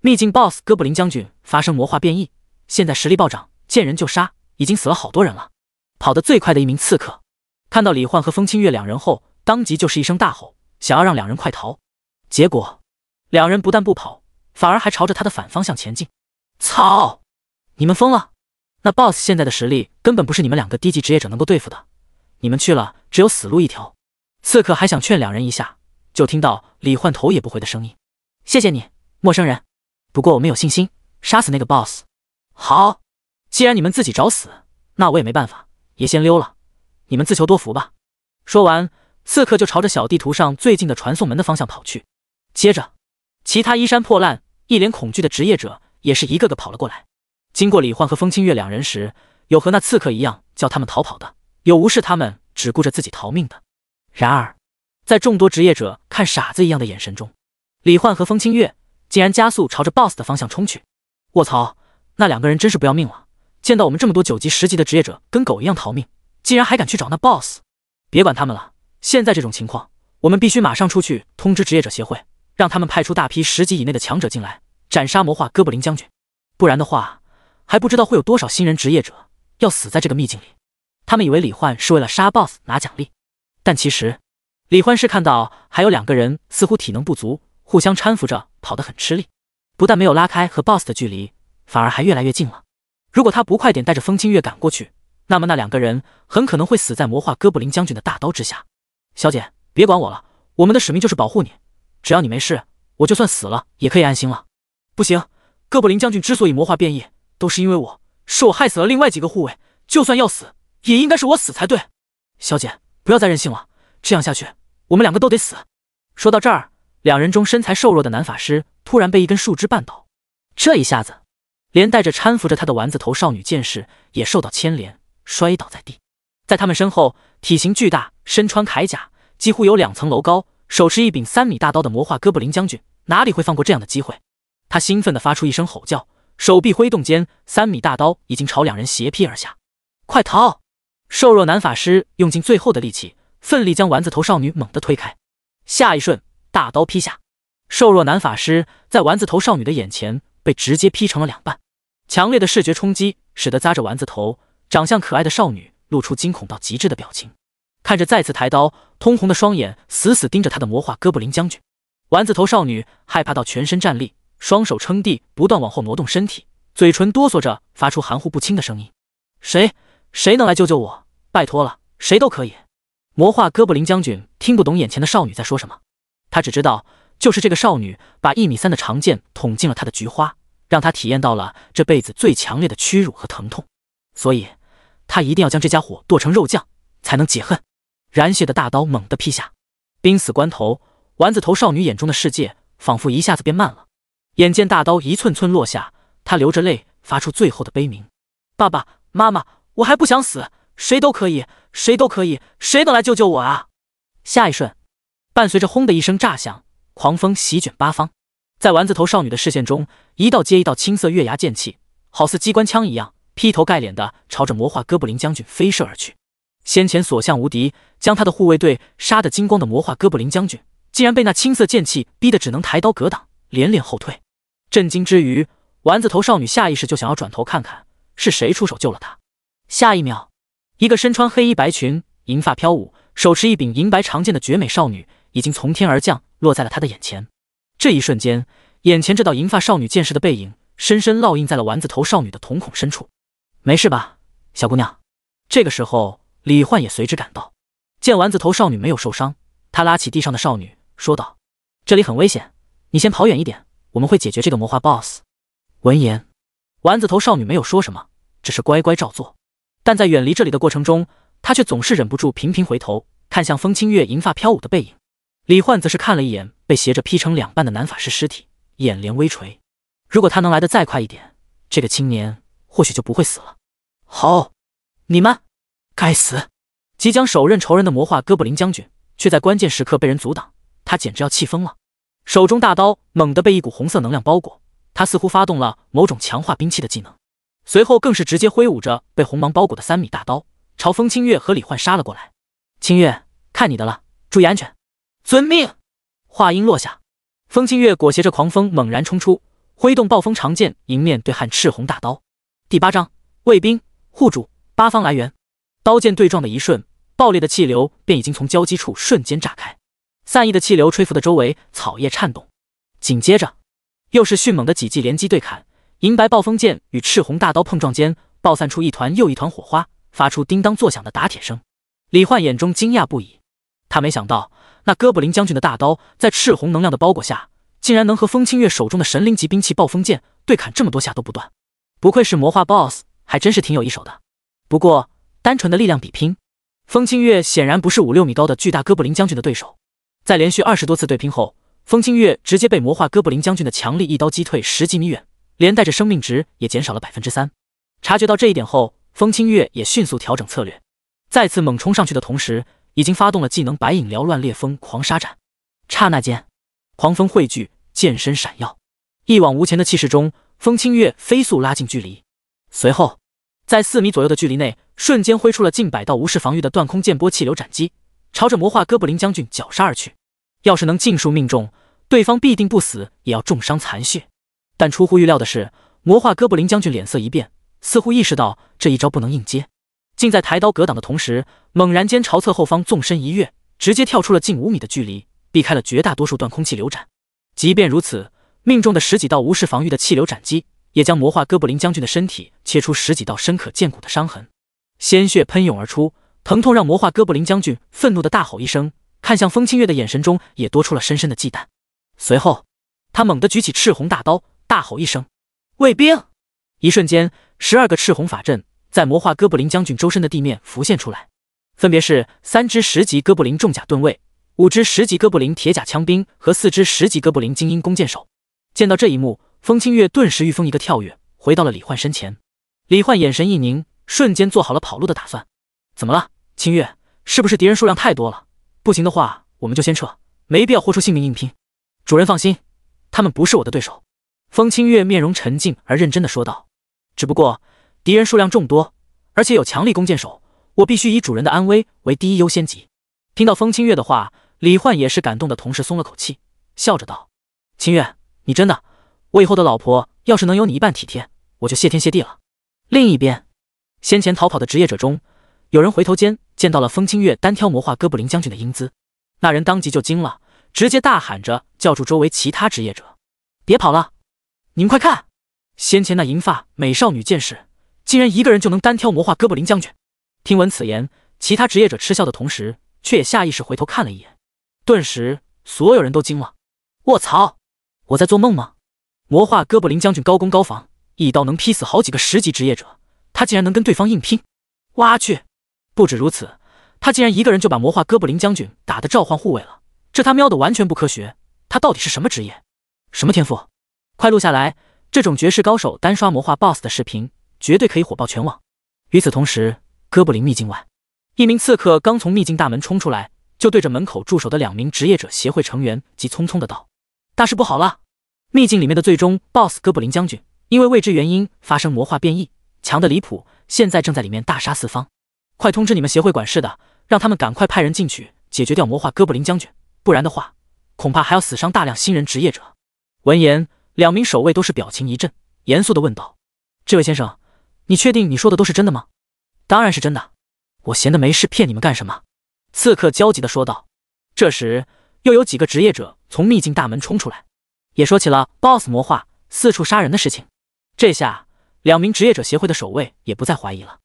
秘境 BOSS 哥布林将军发生魔化变异，现在实力暴涨，见人就杀，已经死了好多人了。跑得最快的一名刺客看到李焕和风清月两人后，当即就是一声大吼，想要让两人快逃。结果两人不但不跑，反而还朝着他的反方向前进。操！你们疯了！那 BOSS 现在的实力根本不是你们两个低级职业者能够对付的，你们去了只有死路一条。刺客还想劝两人一下，就听到李焕头也不回的声音：谢谢你，陌生人，不过我没有信心杀死那个 BOSS。好，既然你们自己找死，那我也没办法，也先溜了，你们自求多福吧。说完，刺客就朝着小地图上最近的传送门的方向跑去。接着其他衣衫破烂一脸恐惧的职业者也是一个个跑了过来，经过李焕和风清月两人时，有和那刺客一样叫他们逃跑的，有无视他们只顾着自己逃命的。然而在众多职业者看傻子一样的眼神中，李焕和风清月竟然加速朝着 BOSS 的方向冲去。卧槽，那两个人真是不要命了，见到我们这么多9级10级的职业者跟狗一样逃命，竟然还敢去找那 BOSS。 别管他们了，现在这种情况，我们必须马上出去通知职业者协会，让他们派出大批10级以内的强者进来斩杀魔化哥布林将军，不然的话还不知道会有多少新人职业者要死在这个秘境里。他们以为李焕是为了杀 BOSS 拿奖励，但其实李焕是看到还有两个人似乎体能不足，互相搀扶着跑得很吃力，不但没有拉开和 BOSS 的距离，反而还越来越近了。如果他不快点带着风清月赶过去，那么那两个人很可能会死在魔化哥布林将军的大刀之下。小姐，别管我了，我们的使命就是保护你，只要你没事，我就算死了也可以安心了。不行，哥布林将军之所以魔化变异，都是因为我，是我害死了另外几个护卫，就算要死，也应该是我死才对。小姐，不要再任性了，这样下去，我们两个都得死。说到这儿，两人中身材瘦弱的男法师突然被一根树枝绊倒，这一下子，连带着搀扶着他的丸子头少女剑士也受到牵连，摔倒在地。在他们身后，体型巨大，身穿铠甲，几乎有2层楼高，手持一柄3米大刀的魔化哥布林将军哪里会放过这样的机会？他兴奋地发出一声吼叫，手臂挥动间，3米大刀已经朝两人斜劈而下。快逃！瘦弱男法师用尽最后的力气，奋力将丸子头少女猛地推开。下一瞬，大刀劈下，瘦弱男法师在丸子头少女的眼前被直接劈成了2半。强烈的视觉冲击使得扎着丸子头、长相可爱的少女露出惊恐到极致的表情，看着再次抬刀，通红的双眼死死盯着他的魔化哥布林将军。丸子头少女害怕到全身站立，双手撑地，不断往后挪动身体，嘴唇哆嗦着发出含糊不清的声音：谁能来救救我？拜托了，谁都可以。魔化哥布林将军听不懂眼前的少女在说什么，他只知道就是这个少女把1米3的长剑捅进了他的菊花，让他体验到了这辈子最强烈的屈辱和疼痛，所以他一定要将这家伙剁成肉酱才能解恨。燃血的大刀猛地劈下，濒死关头，丸子头少女眼中的世界仿佛一下子变慢了。眼见大刀一寸寸落下，她流着泪发出最后的悲鸣：爸爸妈妈，我还不想死，谁都可以，谁都可以，谁能来救救我啊！下一瞬，伴随着轰的一声炸响，狂风席卷八方，在丸子头少女的视线中，一道接一道青色月牙剑气好似机关枪一样劈头盖脸的朝着魔化哥布林将军飞射而去。先前所向无敌，将他的护卫队杀得精光的魔化哥布林将军，竟然被那青色剑气逼得只能抬刀格挡，连连后退。震惊之余，丸子头少女下意识就想要转头看看是谁出手救了她。下一秒，一个身穿黑衣白裙、银发飘舞、手持一柄银白长剑的绝美少女已经从天而降，落在了他的眼前。这一瞬间，眼前这道银发少女剑士的背影深深烙印在了丸子头少女的瞳孔深处。没事吧，小姑娘？这个时候，李焕也随之赶到。见丸子头少女没有受伤，他拉起地上的少女说道：这里很危险，你先跑远一点，我们会解决这个魔化 BOSS。 闻言，丸子头少女没有说什么，只是乖乖照做。但在远离这里的过程中，她却总是忍不住频频回头看向风清月银发飘舞的背影。李焕则是看了一眼被斜着劈成2半的男法师尸体，眼帘微垂。如果他能来得再快一点，这个青年或许就不会死了。好，你们该死！即将手刃仇人的魔化哥布林将军却在关键时刻被人阻挡，他简直要气疯了。手中大刀猛地被一股红色能量包裹，他似乎发动了某种强化兵器的技能，随后更是直接挥舞着被红芒包裹的3米大刀，朝风清月和李焕杀了过来。清月，看你的了，注意安全。遵命。话音落下，风清月裹挟着狂风猛然冲出，挥动暴风长剑迎面对悍赤红大刀。第8章卫兵护主八方来援。刀剑对撞的一瞬，爆裂的气流便已经从交击处瞬间炸开，散逸的气流吹拂的周围草叶颤动。紧接着又是迅猛的几记连击对砍，银白暴风剑与赤红大刀碰撞间爆散出一团又一团火花，发出叮当作响的打铁声。李焕眼中惊讶不已，他没想到那哥布林将军的大刀在赤红能量的包裹下，竟然能和风清月手中的神灵级兵器暴风剑对砍这么多下都不断。不愧是魔化 BOSS， 还真是挺有一手的。不过单纯的力量比拼，风清月显然不是5、6米高的巨大哥布林将军的对手。在连续20多次对拼后，风清月直接被魔化哥布林将军的强力一刀击退10几米远，连带着生命值也减少了 3%。察觉到这一点后，风清月也迅速调整策略，再次猛冲上去的同时，已经发动了技能白影缭乱烈风狂沙斩。刹那间，狂风汇聚，剑身闪耀，一往无前的气势中，风清月飞速拉近距离，随后在4米左右的距离内，瞬间挥出了近100道无视防御的断空剑波气流斩击，朝着魔化哥布林将军绞杀而去。要是能尽数命中，对方必定不死也要重伤残血。但出乎预料的是，魔化哥布林将军脸色一变，似乎意识到这一招不能硬接，竟在抬刀格挡的同时，猛然间朝侧后方纵身一跃，直接跳出了近5米的距离，避开了绝大多数断空气流斩。即便如此，命中的10几道无视防御的气流斩击，也将魔化哥布林将军的身体切出10几道深可见骨的伤痕，鲜血喷涌而出，疼痛让魔化哥布林将军愤怒的大吼一声，看向风清月的眼神中也多出了深深的忌惮。随后他猛地举起赤红大刀，大吼一声：卫兵！一瞬间，12个赤红法阵在魔化哥布林将军周身的地面浮现出来，分别是3支10级哥布林重甲盾卫、5支10级哥布林铁甲枪兵和4支10级哥布林精英弓箭手。见到这一幕，风清月顿时御风一个跳跃，回到了李焕身前。李焕眼神一凝，瞬间做好了跑路的打算。怎么了，清月？是不是敌人数量太多了？不行的话，我们就先撤，没必要豁出性命硬拼。主人放心，他们不是我的对手。风清月面容沉静而认真地说道。只不过敌人数量众多，而且有强力弓箭手，我必须以主人的安危为第一优先级。听到风清月的话，李焕也是感动的同时松了口气，笑着道：清月，你真的，我以后的老婆要是能有你一半体贴，我就谢天谢地了。另一边，先前逃跑的职业者中，有人回头间见到了风清月单挑魔化哥布林将军的英姿，那人当即就惊了，直接大喊着叫住周围其他职业者：别跑了，你们快看，先前那银发美少女剑士竟然一个人就能单挑魔化哥布林将军。听闻此言，其他职业者嗤笑的同时，却也下意识回头看了一眼，顿时所有人都惊了。卧槽，我在做梦吗？魔化哥布林将军高攻高防，一刀能劈死好几个10级职业者，他竟然能跟对方硬拼。哇去！不止如此，他竟然一个人就把魔化哥布林将军打得召唤护卫了，这他喵的完全不科学。他到底是什么职业，什么天赋？快录下来，这种绝世高手单刷魔化 BOSS 的视频绝对可以火爆全网。与此同时，哥布林秘境外，一名刺客刚从秘境大门冲出来，就对着门口驻守的2名职业者协会成员急匆匆的道：大事不好了！秘境里面的最终 BOSS 哥布林将军因为未知原因发生魔化变异，强的离谱，现在正在里面大杀四方。快通知你们协会管事的，让他们赶快派人进去解决掉魔化哥布林将军，不然的话，恐怕还要死伤大量新人职业者。闻言，2名守卫都是表情一震，严肃地问道：这位先生，你确定你说的都是真的吗？当然是真的，我闲得没事骗你们干什么？刺客焦急地说道。这时又有几个职业者从秘境大门冲出来，也说起了 BOSS 魔化四处杀人的事情。这下2名职业者协会的守卫也不再怀疑了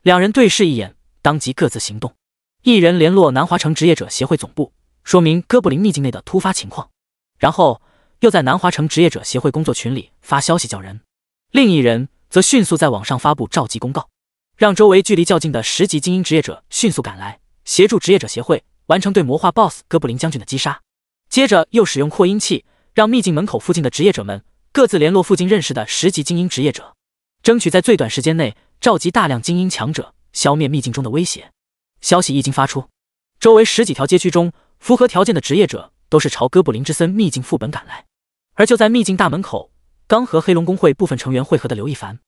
，2人对视一眼，当即各自行动。一人联络南华城职业者协会总部，说明哥布林秘境内的突发情况，然后又在南华城职业者协会工作群里发消息叫人。另一人则迅速在网上发布召集公告，让周围距离较近的10级精英职业者迅速赶来，协助职业者协会完成对魔化 BOSS 哥布林将军的击杀。接着又使用扩音器，让秘境门口附近的职业者们各自联络附近认识的10级精英职业者，争取在最短时间内召集大量精英强者，消灭秘境中的威胁。消息一经发出，周围10几条街区中符合条件的职业者都是朝哥布林之森秘境副本赶来。而就在秘境大门口，刚和黑龙公会部分成员会合的刘一凡，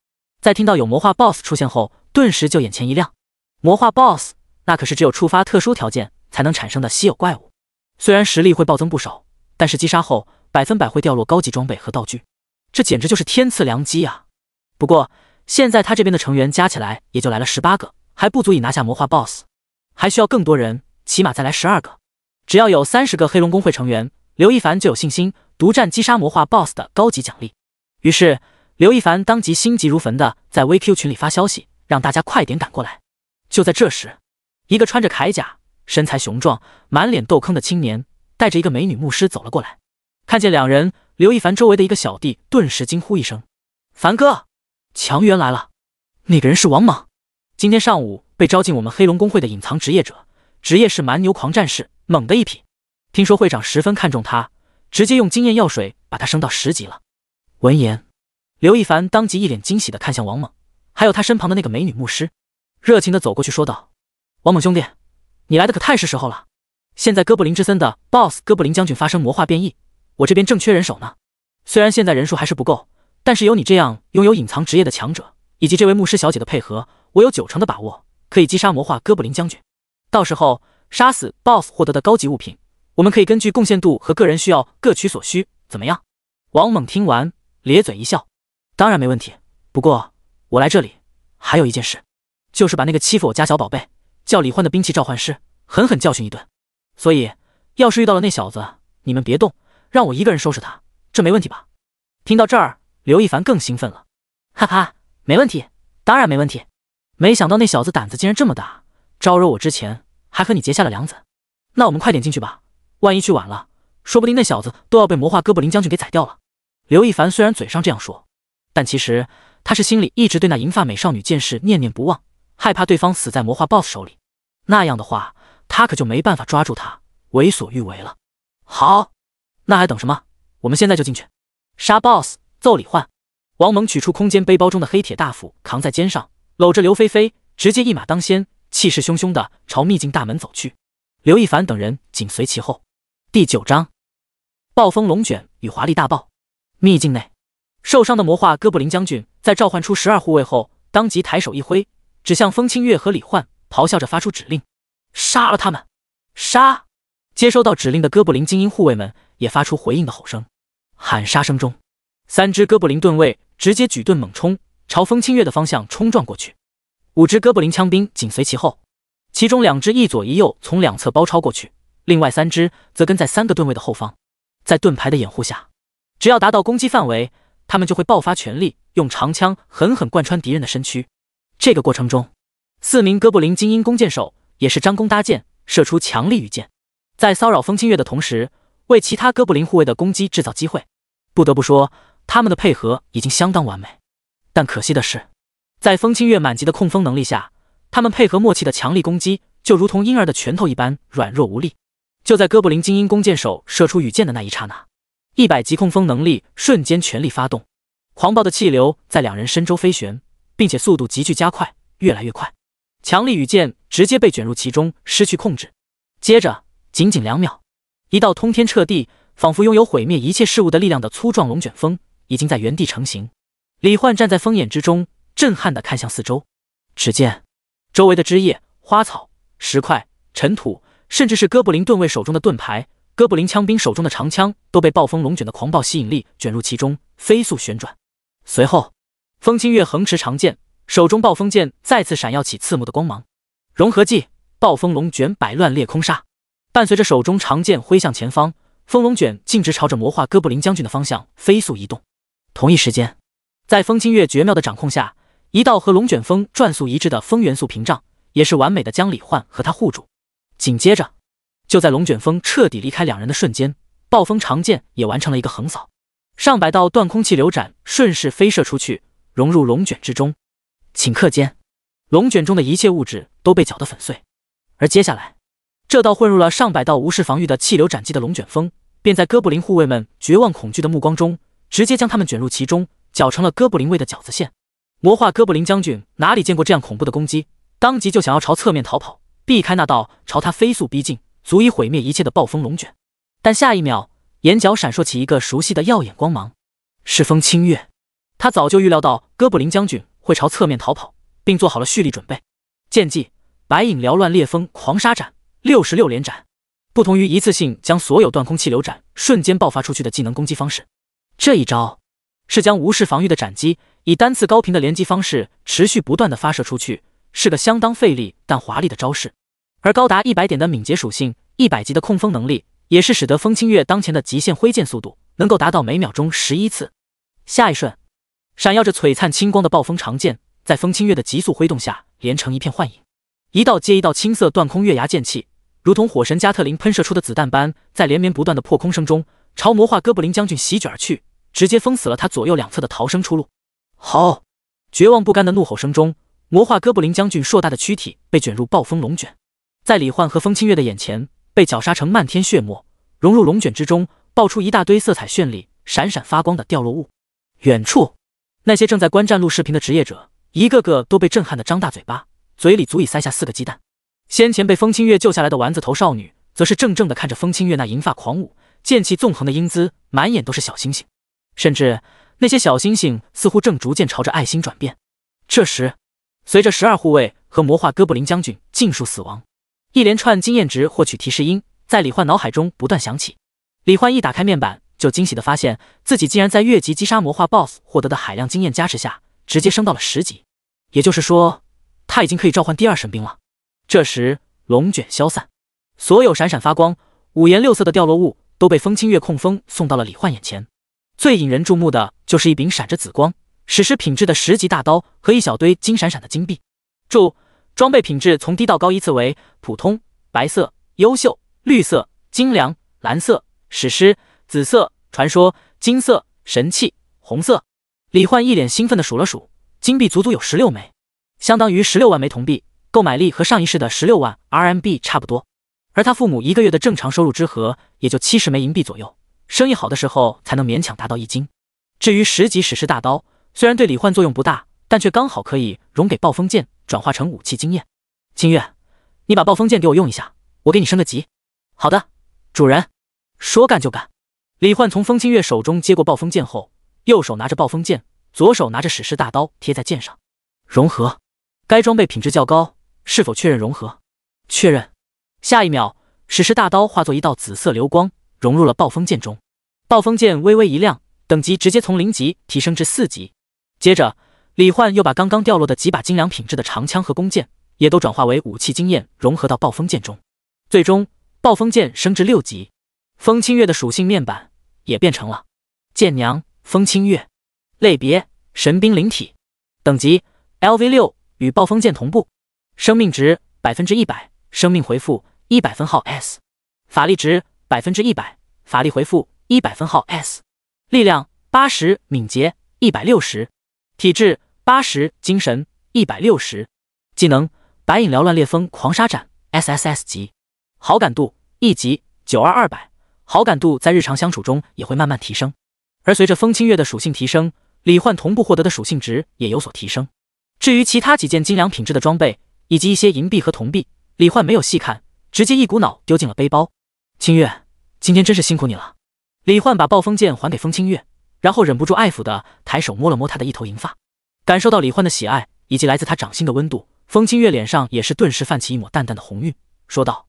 在听到有魔化 BOSS 出现后，顿时就眼前一亮。魔化 BOSS 那可是只有触发特殊条件才能产生的稀有怪物，虽然实力会暴增不少，但是击杀后100%会掉落高级装备和道具，这简直就是天赐良机啊！不过现在他这边的成员加起来也就来了18个，还不足以拿下魔化 BOSS， 还需要更多人，起码再来12个。只要有30个黑龙公会成员，刘一凡就有信心独占击杀魔化 BOSS 的高级奖励。于是刘一凡当即心急如焚的在 VQ 群里发消息，让大家快点赶过来。就在这时，一个穿着铠甲、身材雄壮、满脸痘坑的青年带着一个美女牧师走了过来。看见两人，刘一凡周围的一个小弟顿时惊呼一声：“凡哥，强援来了！”那个人是王莽，今天上午被招进我们黑龙公会的隐藏职业者，职业是蛮牛狂战士，猛的一匹。听说会长十分看重他，直接用经验药水把他升到10级了。闻言，刘一凡当即一脸惊喜地看向王猛，还有他身旁的那个美女牧师，热情地走过去说道：“王猛兄弟，你来的可太是时候了！现在哥布林之森的 BOSS 哥布林将军发生魔化变异，我这边正缺人手呢。虽然现在人数还是不够，但是有你这样拥有隐藏职业的强者，以及这位牧师小姐的配合，我有90%的把握可以击杀魔化哥布林将军。到时候杀死 BOSS 获得的高级物品，我们可以根据贡献度和个人需要各取所需，怎么样？”王猛听完咧嘴一笑：“当然没问题，不过我来这里还有一件事，就是把那个欺负我家小宝贝叫李焕的兵器召唤师狠狠教训一顿。所以要是遇到了那小子，你们别动，让我一个人收拾他，这没问题吧？”听到这儿，刘一凡更兴奋了：“哈哈，没问题，当然没问题。没想到那小子胆子竟然这么大，招惹我之前还和你结下了梁子。那我们快点进去吧，万一去晚了，说不定那小子都要被魔化哥布林将军给宰掉了。”刘一凡虽然嘴上这样说，但其实他是心里一直对那银发美少女剑士念念不忘，害怕对方死在魔化 BOSS 手里，那样的话他可就没办法抓住他为所欲为了。好，那还等什么？我们现在就进去杀 BOSS， 揍李焕。王猛取出空间背包中的黑铁大斧，扛在肩上，搂着刘菲菲，直接一马当先，气势汹汹地朝秘境大门走去。刘一凡等人紧随其后。第9章，暴风龙卷与华丽大爆。秘境内，受伤的魔化哥布林将军在召唤出12护卫后，当即抬手一挥，指向风清月和李焕，咆哮着发出指令：“杀了他们！杀！”接收到指令的哥布林精英护卫们也发出回应的吼声。喊杀声中，3支哥布林盾卫直接举盾猛冲，朝风清月的方向冲撞过去。5支哥布林枪兵紧随其后，其中2支一左一右从两侧包抄过去，另外3支则跟在3个盾卫的后方。在盾牌的掩护下，只要达到攻击范围，他们就会爆发全力，用长枪狠狠贯穿敌人的身躯。这个过程中，4名哥布林精英弓箭手也是张弓搭箭，射出强力羽箭，在骚扰风清月的同时，为其他哥布林护卫的攻击制造机会。不得不说，他们的配合已经相当完美。但可惜的是，在风清月满级的控风能力下，他们配合默契的强力攻击就如同婴儿的拳头一般软弱无力。就在哥布林精英弓箭手射出羽箭的那一刹那，100级控风能力瞬间全力发动，狂暴的气流在2人身周飞旋，并且速度急剧加快，越来越快。强力羽箭直接被卷入其中，失去控制。接着，仅仅2秒，一道通天彻地，仿佛拥有毁灭一切事物的力量的粗壮龙卷风已经在原地成型。李焕站在风眼之中，震撼地看向四周，只见周围的枝叶、花草、石块、尘土，甚至是哥布林盾卫手中的盾牌、哥布林枪兵手中的长枪，都被暴风龙卷的狂暴吸引力卷入其中，飞速旋转。随后，风清月横持长剑，手中暴风剑再次闪耀起刺目的光芒。融合技，暴风龙卷百乱裂空杀。伴随着手中长剑挥向前方，风龙卷径直朝着魔化哥布林将军的方向飞速移动。同一时间，在风清月绝妙的掌控下，一道和龙卷风转速一致的风元素屏障也是完美的将李焕和他护住。紧接着，就在龙卷风彻底离开2人的瞬间，暴风长剑也完成了一个横扫，上百道断空气流斩顺势飞射出去，融入龙卷之中。顷刻间，龙卷中的一切物质都被搅得粉碎。而接下来，这道混入了上百道无视防御的气流斩击的龙卷风，便在哥布林护卫们绝望恐惧的目光中，直接将他们卷入其中，搅成了哥布林卫的饺子馅。魔化哥布林将军哪里见过这样恐怖的攻击，当即就想要朝侧面逃跑，避开那道朝他飞速逼近、足以毁灭一切的暴风龙卷。但下一秒，眼角闪烁起一个熟悉的耀眼光芒，是风清月。他早就预料到哥布林将军会朝侧面逃跑，并做好了蓄力准备。剑技白影缭乱烈风狂杀斩，66连斩。不同于一次性将所有断空气流斩瞬间爆发出去的技能攻击方式，这一招是将无视防御的斩击以单次高频的连击方式持续不断的发射出去，是个相当费力但华丽的招式。而高达100点的敏捷属性，100级的控风能力，也是使得风清月当前的极限挥剑速度能够达到每秒钟11次。下一瞬，闪耀着璀璨青光的暴风长剑在风清月的急速挥动下连成一片幻影，一道接一道青色断空月牙剑气如同火神加特林喷射出的子弹般，在连绵不断的破空声中朝魔化哥布林将军席卷而去，直接封死了他左右两侧的逃生出路。吼！绝望不甘的怒吼声中，魔化哥布林将军硕大的躯体被卷入暴风龙卷，在李焕和风清月的眼前被绞杀成漫天血沫，融入龙卷之中，爆出一大堆色彩绚丽、闪闪发光的掉落物。远处，那些正在观战录视频的职业者，一个个都被震撼的张大嘴巴，嘴里足以塞下4个鸡蛋。先前被风清月救下来的丸子头少女，则是怔怔地看着风清月那银发狂舞、剑气纵横的英姿，满眼都是小星星，甚至那些小星星似乎正逐渐朝着爱心转变。这时，随着12护卫和魔化哥布林将军尽数死亡，一连串经验值获取提示音在李焕脑海中不断响起。李焕一打开面板，就惊喜地发现自己竟然在越级击杀魔化 BOSS 获得的海量经验加持下，直接升到了10级，也就是说，他已经可以召唤第2神兵了。这时，龙卷消散，所有闪闪发光、五颜六色的掉落物都被风清月控风送到了李焕眼前。最引人注目的就是一柄闪着紫光、史诗品质的10级大刀和一小堆金闪闪的金币。注：装备品质从低到高依次为普通、白色、优秀、绿色、精良、蓝色、史诗、紫色、传说、金色、神器、红色。李焕一脸兴奋地数了数，金币足足有16枚，相当于16万枚铜币。购买力和上一世的16万 RMB 差不多，而他父母1个月的正常收入之和也就70枚银币左右，生意好的时候才能勉强达到1斤。至于10级史诗大刀，虽然对李焕作用不大，但却刚好可以融给暴风剑转化成武器经验。清月，你把暴风剑给我用一下，我给你升个级。好的，主人。说干就干。李焕从风清月手中接过暴风剑后，右手拿着暴风剑，左手拿着史诗大刀贴在剑上。融合，该装备品质较高。是否确认融合？确认。下一秒，史诗大刀化作一道紫色流光，融入了暴风剑中。暴风剑微微一亮，等级直接从0级提升至4级。接着，李焕又把刚刚掉落的几把精良品质的长枪和弓箭，也都转化为武器经验，融合到暴风剑中。最终，暴风剑升至6级。风清月的属性面板也变成了剑娘风清月，类别神兵灵体，等级 LV6，与暴风剑同步。生命值 100%， 生命回复100分号 S， 法力值 100%， 法力回复100分号 S， 力量80，敏捷160，体质80，精神160，技能白影缭乱烈风狂杀斩 SSS 级，好感度1级92200，好感度在日常相处中也会慢慢提升。而随着风清月的属性提升，李焕同步获得的属性值也有所提升。至于其他几件精良品质的装备以及一些银币和铜币，李焕没有细看，直接一股脑丢进了背包。清月，今天真是辛苦你了。李焕把暴风剑还给风清月，然后忍不住爱抚的抬手摸了摸他的一头银发，感受到李焕的喜爱以及来自他掌心的温度，风清月脸上也是顿时泛起一抹淡淡的红晕，说道：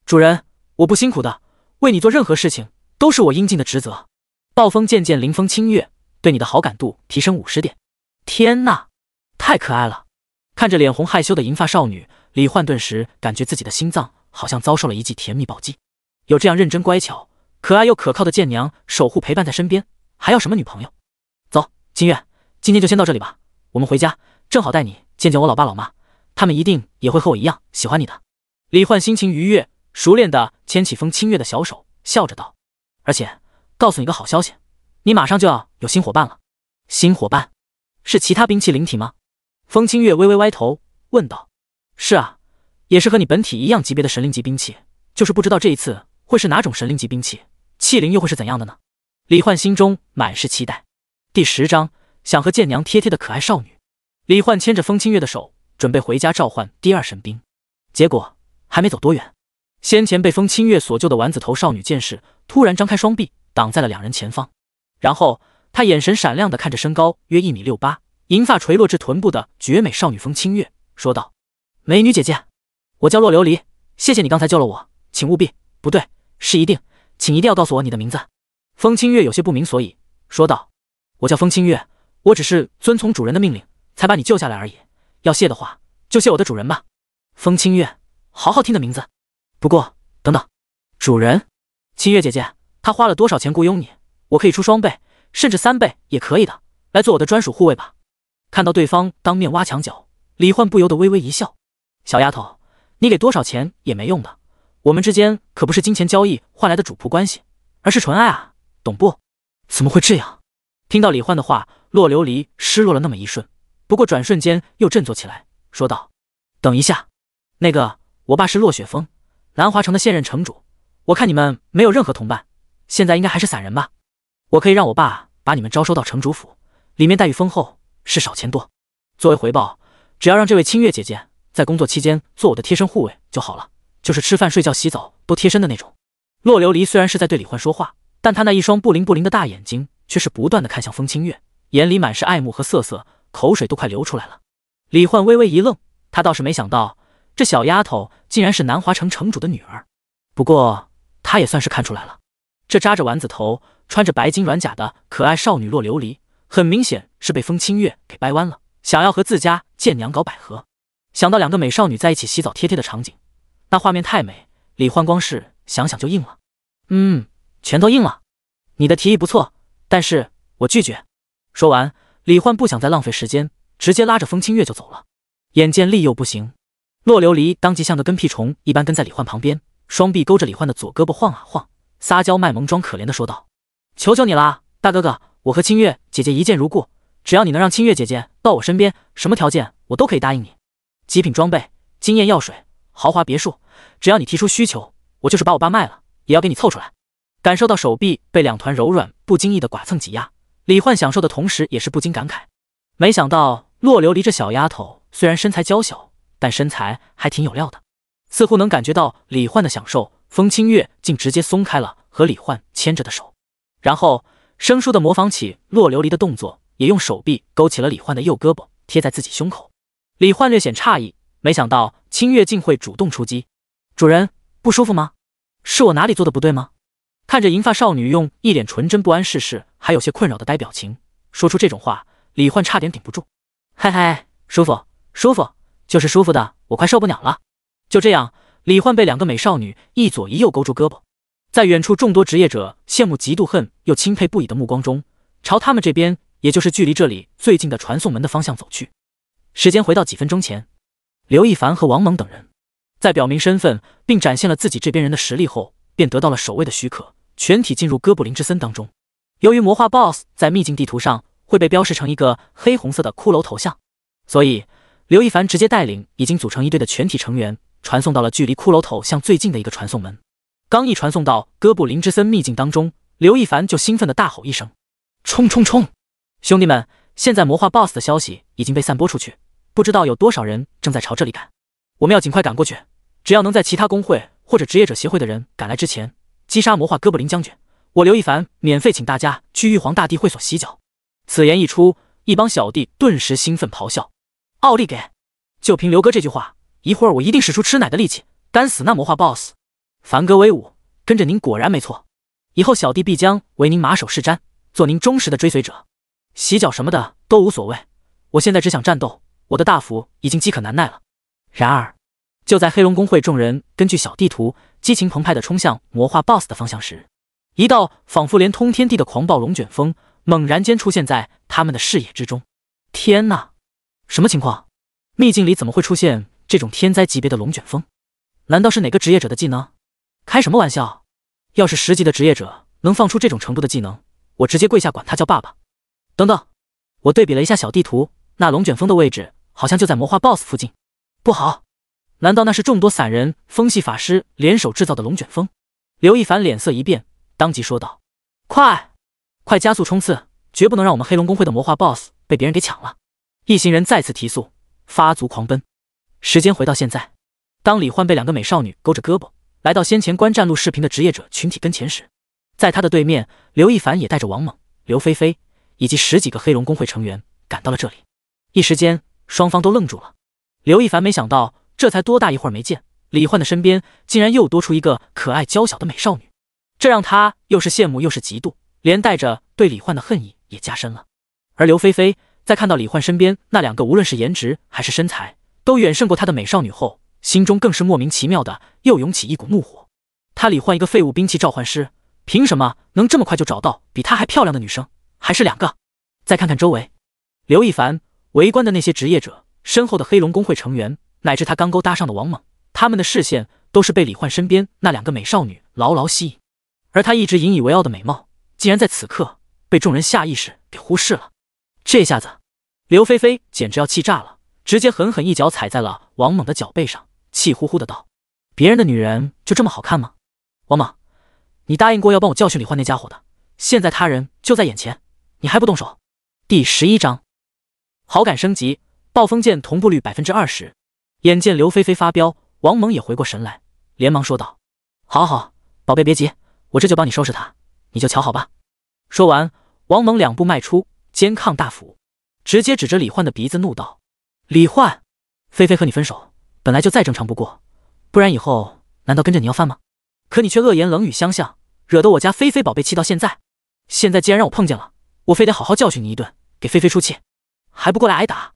主人，我不辛苦的，为你做任何事情都是我应尽的职责。暴风剑剑临风清月，对你的好感度提升50点。天哪，太可爱了。看着脸红害羞的银发少女，李焕顿时感觉自己的心脏好像遭受了一记甜蜜暴击。有这样认真乖巧、可爱又可靠的剑娘守护陪伴在身边，还要什么女朋友？走，清月，今天就先到这里吧，我们回家，正好带你见见我老爸老妈，他们一定也会和我一样喜欢你的。李焕心情愉悦，熟练地牵起风清月的小手，笑着道：而且告诉你个好消息，你马上就要有新伙伴了。新伙伴？是其他兵器灵体吗？风清月微微歪头问道：是啊，也是和你本体一样级别的神灵级兵器，就是不知道这一次会是哪种神灵级兵器，器灵又会是怎样的呢？李焕心中满是期待。第10章，想和剑娘贴贴的可爱少女。李焕牵着风清月的手，准备回家召唤第2神兵，结果还没走多远，先前被风清月所救的丸子头少女剑士突然张开双臂，挡在了两人前方。然后她眼神闪亮地看着身高约1.68米、银发垂落至臀部的绝美少女风清月，说道：“美女姐姐，我叫洛琉璃，谢谢你刚才救了我，请务必，不对，是一定，请一定要告诉我你的名字。”风清月有些不明所以，说道：“我叫风清月，我只是遵从主人的命令才把你救下来而已，要谢的话就谢我的主人吧。”风清月，好好听的名字。不过，等等，主人，清月姐姐，她花了多少钱雇佣你？我可以出双倍，甚至3倍也可以的，来做我的专属护卫吧。看到对方当面挖墙脚，李焕不由得微微一笑：“小丫头，你给多少钱也没用的，我们之间可不是金钱交易换来的主仆关系，而是纯爱啊，懂不？”怎么会这样？听到李焕的话，洛琉璃失落了那么一瞬，不过转瞬间又振作起来，说道：“等一下，那个，我爸是洛雪峰，兰华城的现任城主，我看你们没有任何同伴，现在应该还是散人吧？我可以让我爸把你们招收到城主府，里面待遇丰厚，事少钱多。作为回报，只要让这位清月姐姐在工作期间做我的贴身护卫就好了，就是吃饭、睡觉、洗澡都贴身的那种。”洛琉璃虽然是在对李焕说话，但他那一双不灵不灵的大眼睛却是不断的看向风清月，眼里满是爱慕和瑟瑟，口水都快流出来了。李焕微微一愣，他倒是没想到这小丫头竟然是南华城城主的女儿，不过他也算是看出来了，这扎着丸子头、穿着白金软甲的可爱少女洛琉璃，很明显是被风清月给掰弯了，想要和自家贱娘搞百合。想到两个美少女在一起洗澡贴贴的场景，那画面太美，李焕光是想想就硬了。拳头硬了。你的提议不错，但是我拒绝。说完，李焕不想再浪费时间，直接拉着风清月就走了。眼见力又不行，洛琉璃当即像个跟屁虫一般跟在李焕旁边，双臂勾着李焕的左胳膊晃啊晃，撒娇卖萌装可怜的说道：“求求你了，大哥哥，我和清月姐姐一见如故，只要你能让清月姐姐到我身边，什么条件我都可以答应你。极品装备、经验药水、豪华别墅，只要你提出需求，我就是把我爸卖了也要给你凑出来。”感受到手臂被两团柔软不经意的剐蹭挤压，李焕享受的同时也是不禁感慨，没想到洛琉璃这小丫头虽然身材娇小，但身材还挺有料的。似乎能感觉到李焕的享受，风清月竟直接松开了和李焕牵着的手，然后生疏的模仿起洛琉璃的动作，也用手臂勾起了李焕的右胳膊，贴在自己胸口。李焕略显诧异，没想到清月竟会主动出击。主人，不舒服吗？是我哪里做的不对吗？看着银发少女用一脸纯真不谙世事还有些困扰的呆表情说出这种话，李焕差点顶不住。嗨嗨，舒服舒服，就是舒服的，我快受不了了。就这样，李焕被两个美少女一左一右勾住胳膊，在远处众多职业者羡慕嫉妒恨又钦佩不已的目光中，朝他们这边，也就是距离这里最近的传送门的方向走去。时间回到几分钟前，刘亦凡和王猛等人在表明身份并展现了自己这边人的实力后，便得到了守卫的许可，全体进入哥布林之森当中。由于魔化 BOSS 在秘境地图上会被标示成一个黑红色的骷髅头像，所以刘亦凡直接带领已经组成一队的全体成员传送到了距离骷髅头像最近的一个传送门。刚一传送到哥布林之森秘境当中，刘亦凡就兴奋地大吼一声：“冲冲冲！兄弟们，现在魔化 BOSS 的消息已经被散播出去，不知道有多少人正在朝这里赶，我们要尽快赶过去，只要能在其他工会或者职业者协会的人赶来之前击杀魔化哥布林将军，我刘亦凡免费请大家去玉皇大帝会所洗脚。”此言一出，一帮小弟顿时兴奋咆哮：“奥利给！就凭刘哥这句话，一会儿我一定使出吃奶的力气干死那魔化 BOSS。凡哥威武，跟着您果然没错，以后小弟必将为您马首是瞻，做您忠实的追随者。洗脚什么的都无所谓，我现在只想战斗，我的大斧已经饥渴难耐了。”然而就在黑龙公会众人根据小地图激情澎湃地冲向魔化 BOSS 的方向时，一道仿佛连通天地的狂暴龙卷风猛然间出现在他们的视野之中。天哪，什么情况？秘境里怎么会出现这种天灾级别的龙卷风？难道是哪个职业者的技能？开什么玩笑！要是10级的职业者能放出这种程度的技能，我直接跪下管他叫爸爸。等等，我对比了一下小地图，那龙卷风的位置好像就在魔化 BOSS 附近。不好，难道那是众多散人风系法师联手制造的龙卷风？刘亦凡脸色一变，当即说道：“快加速冲刺，绝不能让我们黑龙公会的魔化 BOSS 被别人给抢了！”一行人再次提速，发足狂奔。时间回到现在，当李焕被两个美少女勾着胳膊来到先前观战录视频的职业者群体跟前时，在他的对面，刘亦凡也带着王猛、刘菲菲以及10几个黑龙公会成员赶到了这里。一时间，双方都愣住了。刘亦凡没想到，这才多大一会儿没见，李焕的身边竟然又多出一个可爱娇小的美少女，这让他又是羡慕又是嫉妒，连带着对李焕的恨意也加深了。而刘菲菲在看到李焕身边那2个无论是颜值还是身材都远胜过她的美少女后，心中更是莫名其妙的又涌起一股怒火。他李焕一个废物兵器召唤师，凭什么能这么快就找到比她还漂亮的女生，还是2个？再看看周围，刘亦凡围观的那些职业者，身后的黑龙公会成员，乃至他刚勾搭上的王猛，他们的视线都是被李焕身边那2个美少女牢牢吸引，而他一直引以为傲的美貌，竟然在此刻被众人下意识给忽视了。这下子，刘菲菲简直要气炸了，直接狠狠一脚踩在了王猛的脚背上，气呼呼的道：“别人的女人就这么好看吗？王猛，你答应过要帮我教训李焕那家伙的，现在他人就在眼前，你还不动手？”第11章，好感升级，暴风剑同步率20%。眼见刘菲菲发飙，王猛也回过神来，连忙说道：“好好，宝贝别急，我这就帮你收拾他，你就瞧好吧。”说完，王猛2步迈出，肩抗大斧，直接指着李焕的鼻子怒道：“李焕，菲菲和你分手本来就再正常不过，不然以后难道跟着你要饭吗？可你却恶言冷语相向，惹得我家菲菲宝贝气到现在。现在既然让我碰见了，我非得好好教训你一顿，给菲菲出气，还不过来挨打？”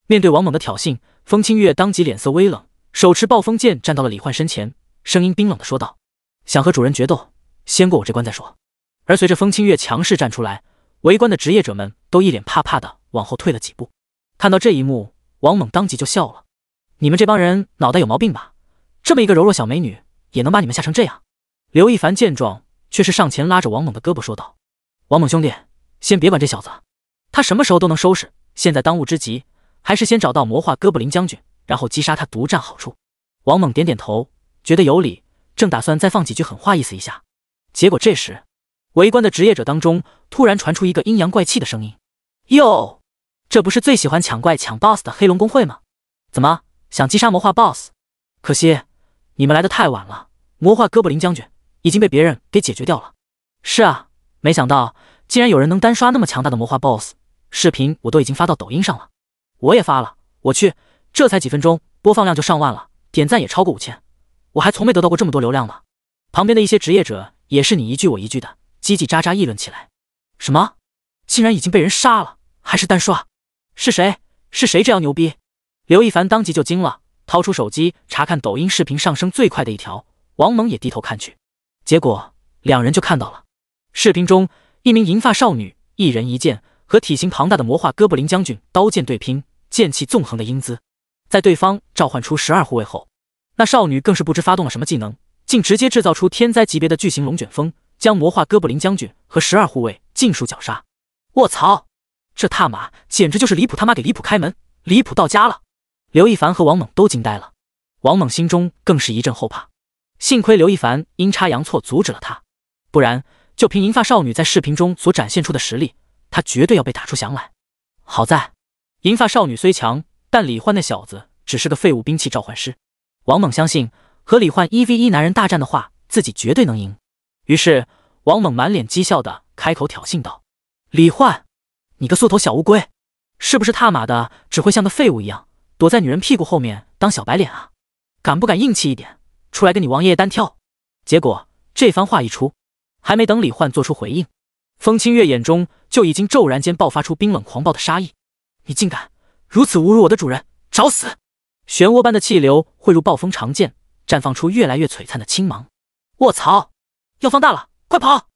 面对王猛的挑衅，风清月当即脸色微冷，手持暴风剑站到了李焕身前，声音冰冷的说道：“想和主人决斗，先过我这关再说。”而随着风清月强势站出来，围观的职业者们都一脸怕怕的往后退了几步。看到这一幕，王猛当即就笑了：“你们这帮人脑袋有毛病吧？这么一个柔弱小美女也能把你们吓成这样？”刘亦凡见状，却是上前拉着王猛的胳膊说道：“王猛兄弟，先别管这小子，他什么时候都能收拾，现在当务之急还是先找到魔化哥布林将军，然后击杀他独占好处。”王猛点点头，觉得有理，正打算再放几句狠话意思一下，结果这时围观的职业者当中突然传出一个阴阳怪气的声音：“哟，这不是最喜欢抢怪抢 BOSS 的黑龙公会吗？怎么想击杀魔化 BOSS？ 可惜你们来得太晚了，魔化哥布林将军已经被别人给解决掉了。”“是啊，没想到竟然有人能单刷那么强大的魔化 BOSS， 视频我都已经发到抖音上了。”“我也发了，我去，这才几分钟，播放量就上万了，点赞也超过5000，我还从没得到过这么多流量呢。”旁边的一些职业者也是你一句我一句的叽叽喳喳议论起来：“什么？竟然已经被人杀了，还是单刷？是谁？是谁这样牛逼？”刘亦凡当即就惊了，掏出手机查看抖音视频上升最快的一条，王猛也低头看去，结果2人就看到了视频中一名银发少女一人一剑和体型庞大的魔化哥布林将军刀剑对拼，剑气纵横的英姿。在对方召唤出12护卫后，那少女更是不知发动了什么技能，竟直接制造出天灾级别的巨型龙卷风，将魔化哥布林将军和12护卫尽数绞杀。卧槽，这他妈简直就是离谱他妈给离谱开门，离谱到家了！刘亦凡和王猛都惊呆了，王猛心中更是一阵后怕，幸亏刘亦凡阴差阳错阻止了他，不然就凭银发少女在视频中所展现出的实力，他绝对要被打出翔来。好在银发少女虽强，但李焕那小子只是个废物兵器召唤师，王猛相信和李焕1v1男人大战的话，自己绝对能赢。于是王猛满脸讥笑的开口挑衅道：“李焕，你个缩头小乌龟，是不是他妈的只会像个废物一样躲在女人屁股后面当小白脸啊？敢不敢硬气一点，出来跟你王爷爷单挑？”结果这番话一出，还没等李焕做出回应，风清月眼中就已经骤然间爆发出冰冷狂暴的杀意：“你竟敢如此侮辱我的主人，找死！”漩涡般的气流汇入暴风长剑，绽放出越来越璀璨的青芒。卧槽，要放大了，快跑！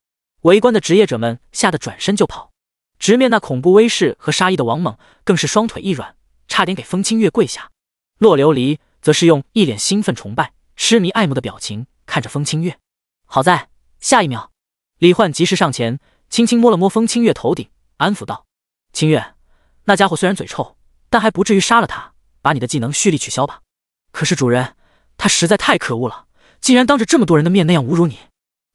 围观的职业者们吓得转身就跑，直面那恐怖威势和杀意的王猛更是双腿一软，差点给风清月跪下。洛琉璃则是用一脸兴奋崇拜、痴迷爱慕的表情看着风清月。好在下一秒，李焕及时上前，轻轻摸了摸风清月头顶，安抚道：“清月，那家伙虽然嘴臭，但还不至于杀了他，把你的技能蓄力取消吧。可是主人，他实在太可恶了，竟然当着这么多人的面那样侮辱你。”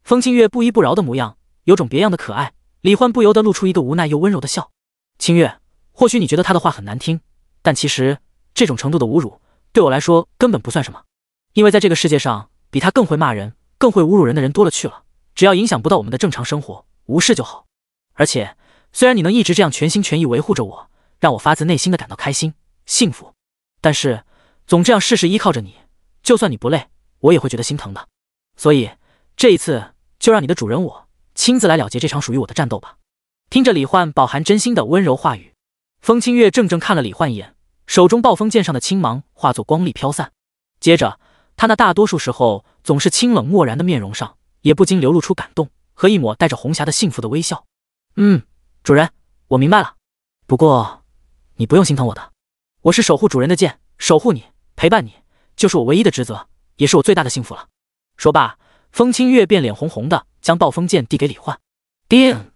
风清月不依不饶的模样，有种别样的可爱。李焕不由得露出一个无奈又温柔的笑：“清月，或许你觉得他的话很难听，但其实这种程度的侮辱对我来说根本不算什么，因为在这个世界上比他更会骂人、更会侮辱人的人多了去了。只要影响不到我们的正常生活，无事就好。而且，虽然你能一直这样全心全意维护着我，让我发自内心的感到开心、幸福，但是总这样事事依靠着你，就算你不累，我也会觉得心疼的。所以这一次，就让你的主人我亲自来了结这场属于我的战斗吧。听着李焕饱含真心的温柔话语，风清月怔怔看了李焕一眼，手中暴风剑上的青芒化作光力飘散。接着，他那大多数时候总是清冷漠然的面容上，也不禁流露出感动和一抹带着红霞的幸福的微笑。主人，我明白了。不过，你不用心疼我的，我是守护主人的剑，守护你，陪伴你，就是我唯一的职责，也是我最大的幸福了。说罢，风清月便脸红红的将暴风剑递给李焕。叮！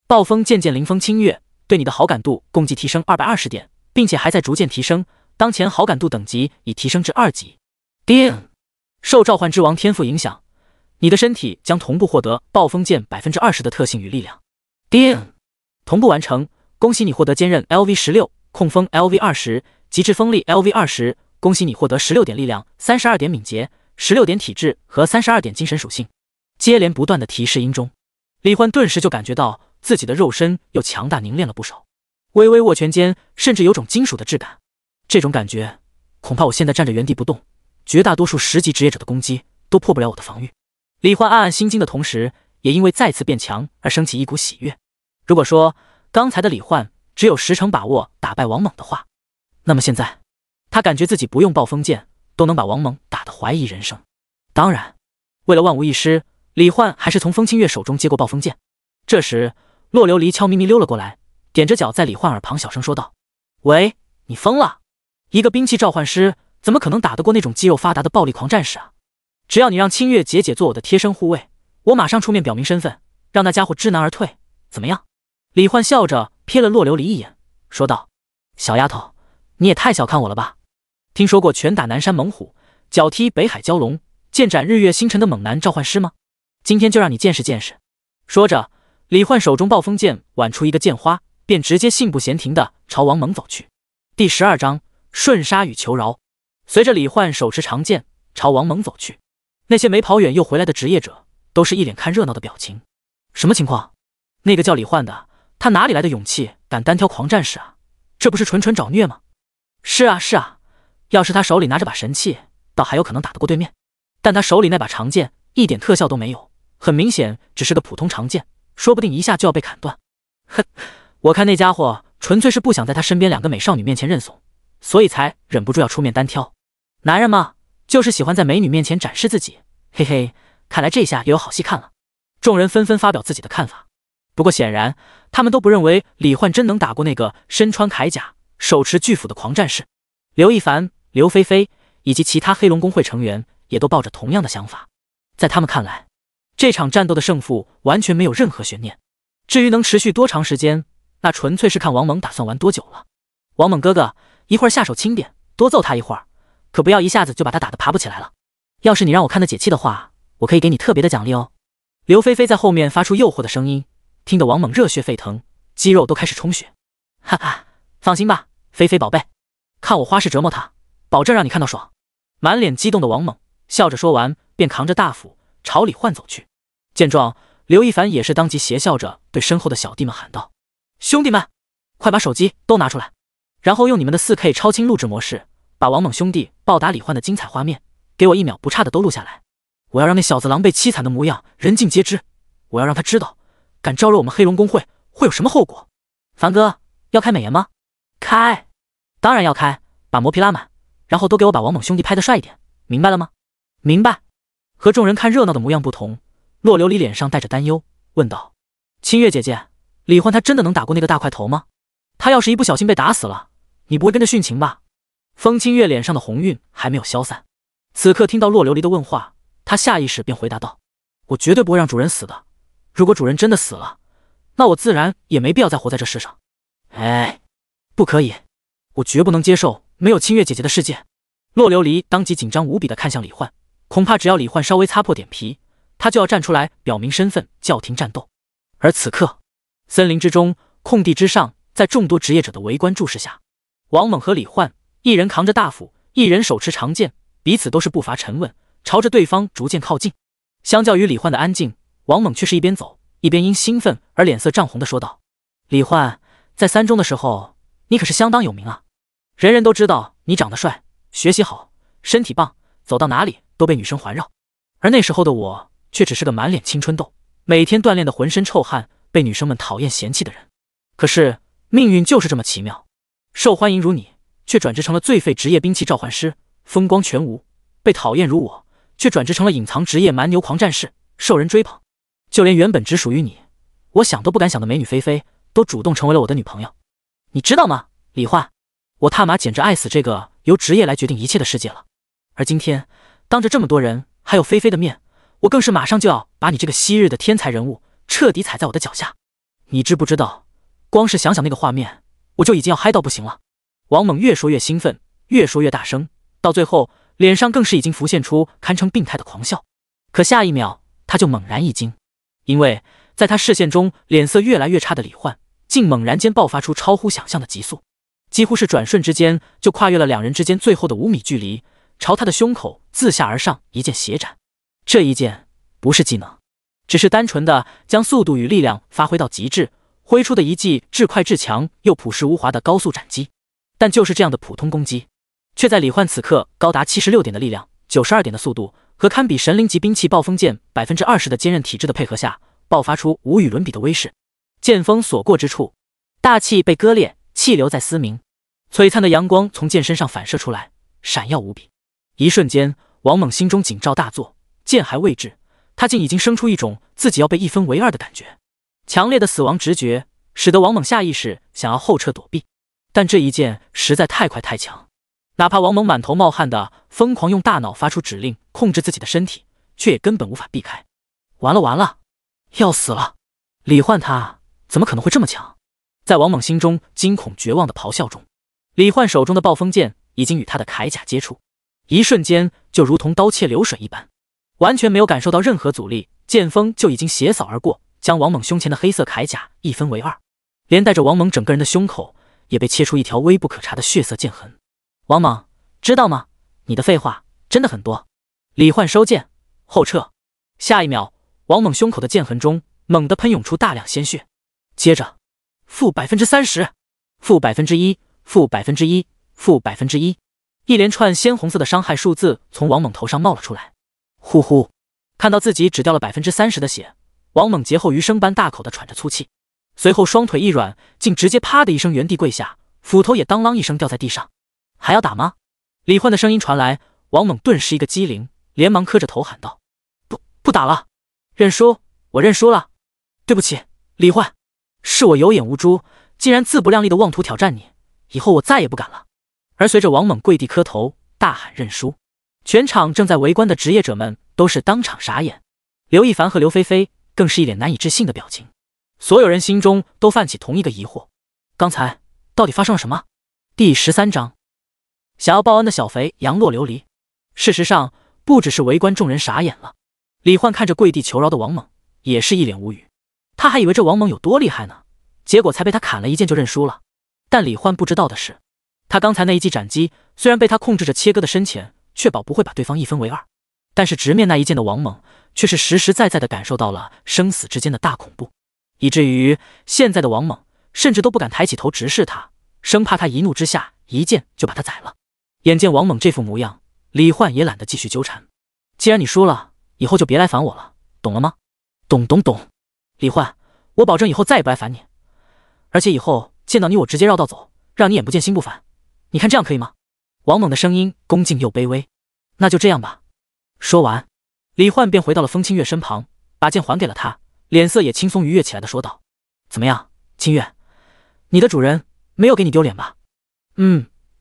暴风渐渐临风清月，对你的好感度共计提升220点，并且还在逐渐提升，当前好感度等级已提升至2级。叮！受召唤之王天赋影响，你的身体将同步获得暴风剑20%的特性与力量。叮！同步完成，恭喜你获得坚韧 LV16， 控风 LV20， 极致锋利 LV20， 恭喜你获得16点力量、32点敏捷、16点体质和32点精神属性。接连不断的提示音中，李焕顿时就感觉到自己的肉身又强大凝练了不少，微微握拳间甚至有种金属的质感。这种感觉，恐怕我现在站着原地不动，绝大多数10级职业者的攻击都破不了我的防御。李焕暗暗心惊的同时，也因为再次变强而升起一股喜悦。如果说刚才的李焕只有10成把握打败王猛的话，那么现在他感觉自己不用暴风剑都能把王猛打得怀疑人生。当然，为了万无一失，李焕还是从风清月手中接过暴风剑。这时，洛琉璃悄咪咪溜了过来，踮着脚在李焕耳旁小声说道：“喂，你疯了？一个兵器召唤师怎么可能打得过那种肌肉发达的暴力狂战士啊？只要你让清月姐姐做我的贴身护卫，我马上出面表明身份，让那家伙知难而退，怎么样？”李焕笑着瞥了洛琉璃一眼，说道：“小丫头，你也太小看我了吧？听说过拳打南山猛虎，脚踢北海蛟龙，剑斩日月星辰的猛男召唤师吗？今天就让你见识见识。”说着，李焕手中暴风剑挽出一个剑花，便直接信步闲庭地朝王猛走去。第12章瞬杀与求饶。随着李焕手持长剑朝王猛走去，那些没跑远又回来的职业者都是一脸看热闹的表情。什么情况？那个叫李焕的，他哪里来的勇气敢单挑狂战士啊？这不是纯纯找虐吗？是啊，要是他手里拿着把神器，倒还有可能打得过对面，但他手里那把长剑一点特效都没有，很明显只是个普通长剑，说不定一下就要被砍断。哼，我看那家伙纯粹是不想在他身边2个美少女面前认怂，所以才忍不住要出面单挑。男人嘛，就是喜欢在美女面前展示自己，嘿嘿，看来这下又有好戏看了。众人纷纷发表自己的看法，不过显然他们都不认为李焕真能打过那个身穿铠甲、手持巨斧的狂战士。刘一凡、刘菲菲以及其他黑龙公会成员也都抱着同样的想法，在他们看来，这场战斗的胜负完全没有任何悬念。至于能持续多长时间，那纯粹是看王猛打算玩多久了。王猛哥哥，一会儿下手轻点，多揍他一会儿，可不要一下子就把他打得爬不起来了。要是你让我看得解气的话，我可以给你特别的奖励哦。刘菲菲在后面发出诱惑的声音，听得王猛热血沸腾，肌肉都开始充血。哈哈，放心吧，菲菲宝贝，看我花式折磨他，保证让你看到爽。满脸激动的王猛笑着说完，便扛着大斧朝李焕走去。见状，刘一凡也是当即邪笑着对身后的小弟们喊道：“兄弟们，快把手机都拿出来，然后用你们的 4K 超清录制模式，把王猛兄弟暴打李焕的精彩画面，给我1秒不差的都录下来。我要让那小子狼狈凄惨的模样人尽皆知，我要让他知道，敢招惹我们黑龙公会会有什么后果。凡哥，要开美颜吗？开，当然要开，把磨皮拉满，然后都给我把王猛兄弟拍得帅一点，明白了吗？明白。”和众人看热闹的模样不同，洛琉璃脸上带着担忧，问道：“清月姐姐，李焕他真的能打过那个大块头吗？他要是一不小心被打死了，你不会跟着殉情吧？”风清月脸上的红晕还没有消散，此刻听到洛琉璃的问话，他下意识便回答道：“我绝对不会让主人死的，如果主人真的死了，那我自然也没必要再活在这世上。”哎，不可以，我绝不能接受没有清月姐姐的世界。洛琉璃当即紧张无比地看向李焕，恐怕只要李焕稍微擦破点皮，他就要站出来表明身份，叫停战斗。而此刻，森林之中，空地之上，在众多职业者的围观注视下，王猛和李焕一人扛着大斧，一人手持长剑，彼此都是步伐沉稳，朝着对方逐渐靠近。相较于李焕的安静，王猛却是一边走一边因兴奋而脸色涨红的说道：“李焕，在三中的时候，你可是相当有名啊，人人都知道你长得帅，学习好，身体棒，走到哪里都被女生环绕。而那时候的我，却只是个满脸青春痘，每天锻炼的浑身臭汗，被女生们讨厌嫌弃的人。可是命运就是这么奇妙，受欢迎如你，却转职成了最废职业兵器召唤师，风光全无；被讨厌如我，却转职成了隐藏职业蛮牛狂战士，受人追捧。就连原本只属于你，我想都不敢想的美女菲菲，都主动成为了我的女朋友。你知道吗，李焕，我他妈简直爱死这个由职业来决定一切的世界了。而今天，当着这么多人还有菲菲的面，我更是马上就要把你这个昔日的天才人物彻底踩在我的脚下。你知不知道，光是想想那个画面，我就已经要嗨到不行了。”王猛越说越兴奋，越说越大声，到最后脸上更是已经浮现出堪称病态的狂笑。可下一秒他就猛然一惊，因为在他视线中脸色越来越差的李焕竟猛然间爆发出超乎想象的急速，几乎是转瞬之间就跨越了两人之间最后的5米距离，朝他的胸口自下而上一剑斜斩。这一剑不是技能，只是单纯的将速度与力量发挥到极致，挥出的一记至快至强又朴实无华的高速斩击。但就是这样的普通攻击，却在李焕此刻高达76点的力量、92点的速度和堪比神灵级兵器暴风剑20%的坚韧体质的配合下，爆发出无与伦比的威势。剑锋所过之处，大气被割裂，气流在嘶鸣，璀璨的阳光从剑身上反射出来，闪耀无比。一瞬间，王猛心中警兆大作，剑还未至，他竟已经生出一种自己要被一分为二的感觉。强烈的死亡直觉使得王猛下意识想要后撤躲避，但这一剑实在太快太强，哪怕王猛满头冒汗的疯狂用大脑发出指令控制自己的身体，却也根本无法避开。完了完了，要死了！李焕他怎么可能会这么强？在王猛心中惊恐绝望的咆哮中，李焕手中的暴风剑已经与他的铠甲接触，一瞬间就如同刀切流水一般，完全没有感受到任何阻力，剑锋就已经斜扫而过，将王猛胸前的黑色铠甲一分为二，连带着王猛整个人的胸口也被切出一条微不可察的血色剑痕。王猛，知道吗？你的废话真的很多。李焕收剑后撤，下一秒，王猛胸口的剑痕中猛地喷涌出大量鲜血，接着-30%、-1%、-1%、-1%，一连串鲜红色的伤害数字从王猛头上冒了出来。呼呼，看到自己只掉了30%的血，王猛劫后余生般大口的喘着粗气，随后双腿一软，竟直接啪的一声原地跪下，斧头也当啷一声掉在地上。还要打吗？李焕的声音传来，王猛顿时一个机灵，连忙磕着头喊道：“不打了，认输，我认输了。对不起，李焕，是我有眼无珠，竟然自不量力的妄图挑战你，以后我再也不敢了。”而随着王猛跪地磕头，大喊认输，全场正在围观的职业者们都是当场傻眼，刘亦凡和刘菲菲更是一脸难以置信的表情，所有人心中都泛起同一个疑惑：刚才到底发生了什么？第13章，想要报恩的小肥羊落琉璃。事实上，不只是围观众人傻眼了，李焕看着跪地求饶的王猛，也是一脸无语。他还以为这王猛有多厉害呢，结果才被他砍了一剑就认输了。但李焕不知道的是，他刚才那一记斩击虽然被他控制着切割的深浅，确保不会把对方一分为二，但是直面那一剑的王猛却是实实在在地感受到了生死之间的大恐怖，以至于现在的王猛甚至都不敢抬起头直视他，生怕他一怒之下一剑就把他宰了。眼见王猛这副模样，李焕也懒得继续纠缠，既然你输了，以后就别来烦我了，懂了吗？懂。李焕，我保证以后再也不来烦你，而且以后见到你我直接绕道走，让你眼不见心不烦，你看这样可以吗？王猛的声音恭敬又卑微。那就这样吧。说完，李焕便回到了风清月身旁，把剑还给了他，脸色也轻松愉悦起来的说道：怎么样，清月，你的主人没有给你丢脸吧？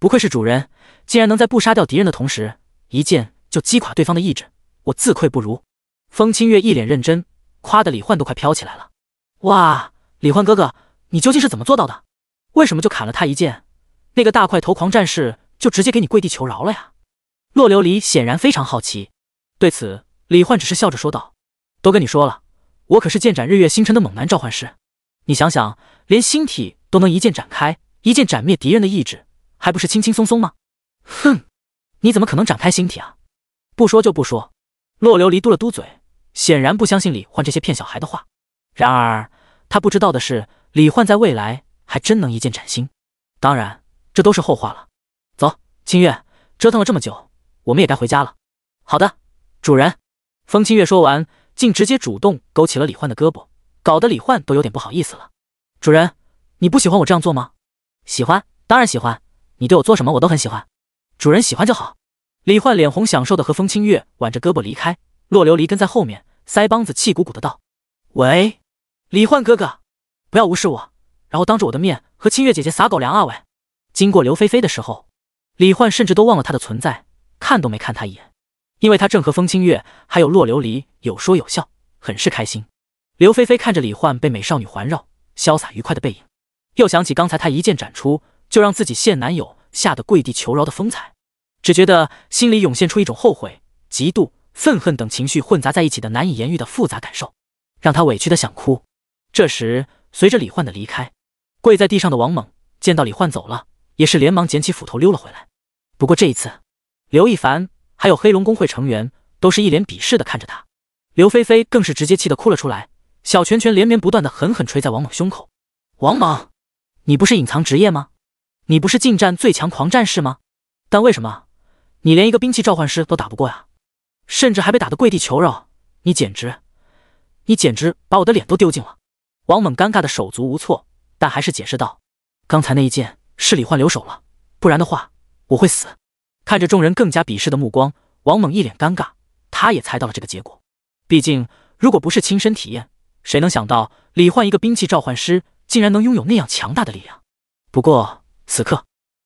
不愧是主人，竟然能在不杀掉敌人的同时，一剑就击垮对方的意志，我自愧不如。风清月一脸认真，夸得李焕都快飘起来了。哇，李焕哥哥，你究竟是怎么做到的？为什么就砍了他一剑，那个大块头狂战士就直接给你跪地求饶了呀？洛琉璃显然非常好奇，对此李焕只是笑着说道：都跟你说了，我可是剑斩日月星辰的猛男召唤师，你想想，连星体都能一剑斩开，一剑斩灭敌人的意志，还不是轻轻松松吗？哼，你怎么可能展开星体啊？不说就不说。洛琉璃嘟了嘟嘴，显然不相信李焕这些骗小孩的话。然而他不知道的是，李焕在未来还真能一剑斩星。当然，这都是后话了。走，清月，折腾了这么久，我们也该回家了。好的，主人。风清月说完，竟直接主动勾起了李焕的胳膊，搞得李焕都有点不好意思了。主人，你不喜欢我这样做吗？喜欢，当然喜欢，你对我做什么我都很喜欢。主人喜欢就好。李焕脸红享受的和风清月挽着胳膊离开，洛琉璃跟在后面，腮帮子气鼓鼓的道：喂，李焕哥哥，不要无视我，然后当着我的面和清月姐姐撒狗粮啊喂！经过刘菲菲的时候，李焕甚至都忘了她的存在，看都没看她一眼，因为他正和风清月还有洛琉璃有说有笑，很是开心。刘菲菲看着李焕被美少女环绕，潇洒愉快的背影，又想起刚才他一剑斩出就让自己现男友吓得跪地求饶的风采，只觉得心里涌现出一种后悔、嫉妒、愤恨等情绪混杂在一起的难以言喻的复杂感受，让他委屈的想哭。这时随着李焕的离开，跪在地上的王猛见到李焕走了，也是连忙捡起斧头溜了回来。不过这一次，刘亦凡还有黑龙公会成员都是一脸鄙视的看着他，刘菲菲更是直接气得哭了出来，小拳拳连绵不断的狠狠捶在王猛胸口。王猛，你不是隐藏职业吗？你不是近战最强狂战士吗？但为什么你连一个兵器召唤师都打不过呀？甚至还被打得跪地求饶，你简直把我的脸都丢尽了。王猛尴尬的手足无措，但还是解释道：刚才那一剑是李焕留手了，不然的话我会死。看着众人更加鄙视的目光，王猛一脸尴尬，他也猜到了这个结果。毕竟如果不是亲身体验，谁能想到李焕一个兵器召唤师竟然能拥有那样强大的力量。不过此刻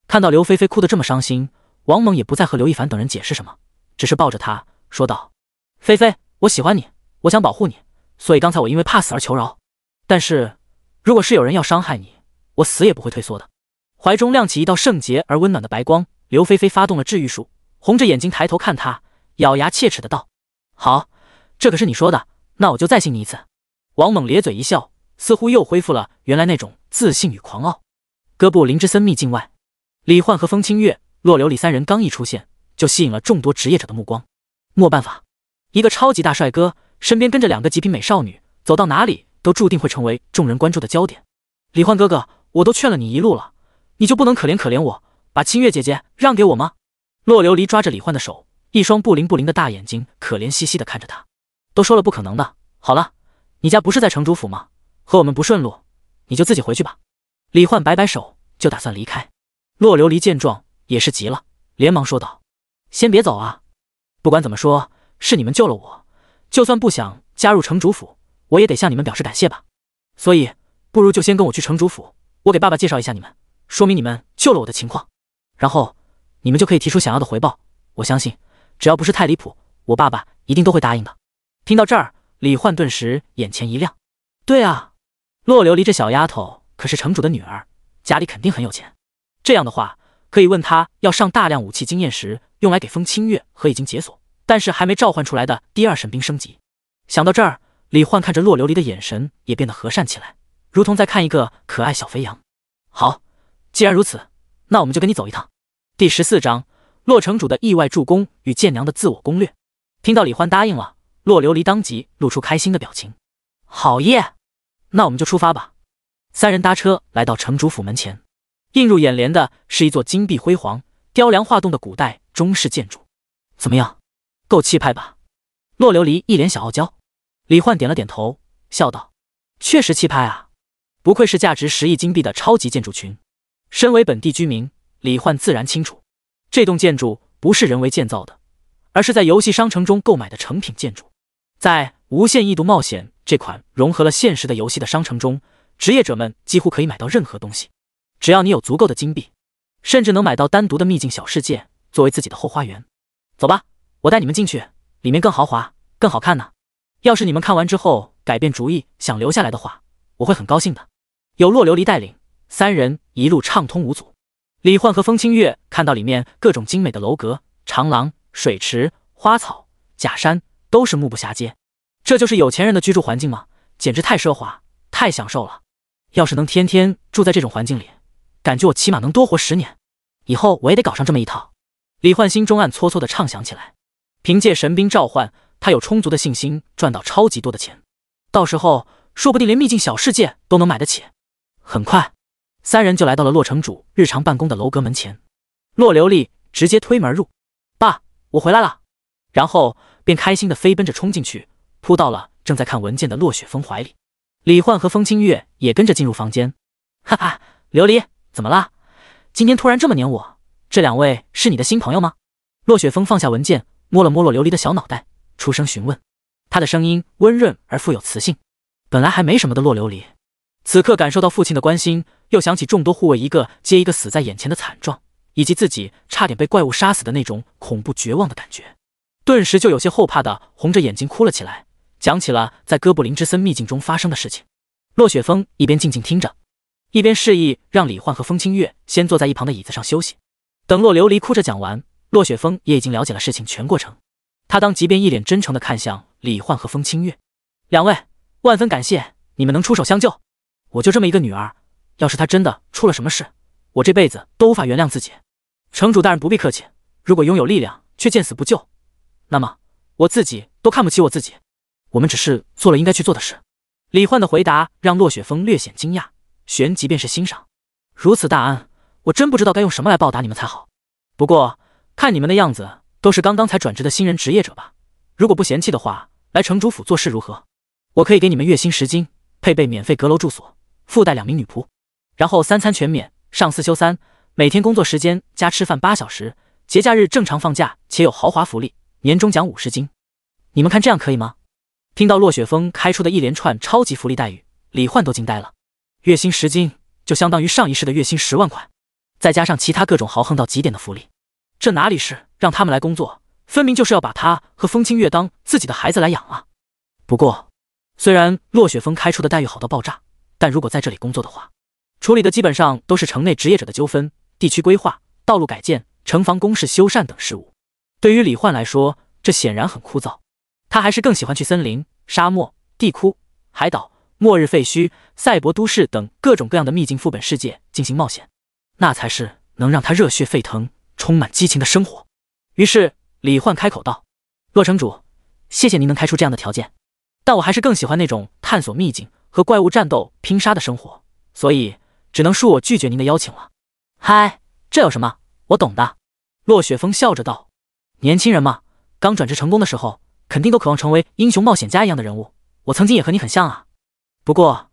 看到刘菲菲哭得这么伤心，王猛也不再和刘亦凡等人解释什么，只是抱着她说道：菲菲，我喜欢你，我想保护你，所以刚才我因为怕死而求饶，但是如果是有人要伤害你，我死也不会退缩的。怀中亮起一道圣洁而温暖的白光，刘菲菲发动了治愈术，红着眼睛抬头看他，咬牙切齿的道：好，这可是你说的，那我就再信你一次。王猛咧嘴一笑，似乎又恢复了原来那种自信与狂傲。哥布林之森秘境外，李焕和风清月、洛琉璃三人刚一出现，就吸引了众多职业者的目光。没办法，一个超级大帅哥身边跟着两个极品美少女，走到哪里都注定会成为众人关注的焦点。李焕哥哥，我都劝了你一路了，你就不能可怜可怜我，把清月姐姐让给我吗？洛琉璃抓着李焕的手，一双不灵不灵的大眼睛可怜兮兮的看着他。都说了不可能的，好了，你家不是在城主府吗？和我们不顺路，你就自己回去吧。李焕摆摆手，就打算离开。洛琉璃见状也是急了，连忙说道：先别走啊，不管怎么说是你们救了我，就算不想加入城主府，我也得向你们表示感谢吧。所以不如就先跟我去城主府，我给爸爸介绍一下你们，说明你们救了我的情况，然后你们就可以提出想要的回报，我相信只要不是太离谱，我爸爸一定都会答应的。听到这儿，李焕顿时眼前一亮。对啊，洛琉璃这小丫头可是城主的女儿，家里肯定很有钱。这样的话，可以问她要上大量武器经验石，用来给风清月和已经解锁但是还没召唤出来的第二神兵升级。想到这儿，李焕看着洛琉璃的眼神也变得和善起来，如同在看一个可爱小肥羊。好，既然如此，那我们就跟你走一趟。第14章，洛城主的意外助攻与剑娘的自我攻略。听到李焕答应了，洛琉璃当即露出开心的表情。好耶，那我们就出发吧。三人搭车来到城主府门前，映入眼帘的是一座金碧辉煌、雕梁画栋的古代中式建筑。怎么样，够气派吧？洛琉璃一脸小傲娇。李焕点了点头，笑道：确实气派啊，不愧是价值10亿金币的超级建筑群。身为本地居民，李焕自然清楚，这栋建筑不是人为建造的，而是在游戏商城中购买的成品建筑。在无限异度冒险这款融合了现实的游戏的商城中，职业者们几乎可以买到任何东西，只要你有足够的金币，甚至能买到单独的秘境小世界作为自己的后花园。走吧，我带你们进去，里面更豪华更好看呢。要是你们看完之后改变主意想留下来的话，我会很高兴的。有洛琉璃带领，三人一路畅通无阻。李焕和风清月看到里面各种精美的楼阁、长廊、水池、花草、假山，都是目不暇接。这就是有钱人的居住环境吗？简直太奢华太享受了。要是能天天住在这种环境里，感觉我起码能多活10年。以后我也得搞上这么一套。李焕心中暗搓搓地畅想起来。凭借神兵召唤，他有充足的信心赚到超级多的钱，到时候说不定连秘境小世界都能买得起。很快，三人就来到了洛城主日常办公的楼阁门前。洛琉璃直接推门入，爸，我回来了，然后便开心的飞奔着冲进去，扑到了正在看文件的洛雪峰怀里。李焕和风清月也跟着进入房间。哈哈，琉璃，怎么啦？今天突然这么黏我，这两位是你的新朋友吗？洛雪峰放下文件，摸了摸洛琉璃的小脑袋，出声询问。他的声音温润而富有磁性。本来还没什么的洛琉璃，此刻感受到父亲的关心，又想起众多护卫一个接一个死在眼前的惨状，以及自己差点被怪物杀死的那种恐怖绝望的感觉，顿时就有些后怕的红着眼睛哭了起来，讲起了在哥布林之森秘境中发生的事情。洛雪峰一边静静听着，一边示意让李焕和风清月先坐在一旁的椅子上休息。等洛琉璃哭着讲完，洛雪峰也已经了解了事情全过程。他当即便一脸真诚地看向李焕和风清月，两位万分感谢你们能出手相救，我就这么一个女儿，要是她真的出了什么事，我这辈子都无法原谅自己。城主大人不必客气，如果拥有力量却见死不救，那么我自己都看不起我自己。我们只是做了应该去做的事。李焕的回答让洛雪峰略显惊讶，旋即便是欣赏。如此大恩，我真不知道该用什么来报答你们才好。不过看你们的样子，都是刚刚才转职的新人职业者吧？如果不嫌弃的话，来城主府做事如何？我可以给你们月薪10金，配备免费阁楼住所，附带2名女仆，然后3餐全免，上4休3，每天工作时间加吃饭8小时，节假日正常放假，且有豪华福利，年终奖50金。你们看这样可以吗？听到洛雪峰开出的一连串超级福利待遇，李焕都惊呆了。月薪10金就相当于上一世的月薪10万块，再加上其他各种豪横到极点的福利，这哪里是让他们来工作，分明就是要把他和风清月当自己的孩子来养啊！不过虽然洛雪峰开出的待遇好到爆炸，但如果在这里工作的话，处理的基本上都是城内职业者的纠纷、地区规划、道路改建、城防工事修缮等事务。对于李焕来说，这显然很枯燥，他还是更喜欢去森林、沙漠、地窟、海岛、末日废墟、赛博都市等各种各样的秘境副本世界进行冒险，那才是能让他热血沸腾、充满激情的生活。于是李焕开口道：洛城主，谢谢您能开出这样的条件，但我还是更喜欢那种探索秘境和怪物战斗拼杀的生活，所以只能恕我拒绝您的邀请了。嗨，这有什么，我懂的。洛雪峰笑着道，年轻人嘛，刚转职成功的时候，肯定都渴望成为英雄冒险家一样的人物，我曾经也和你很像啊。不过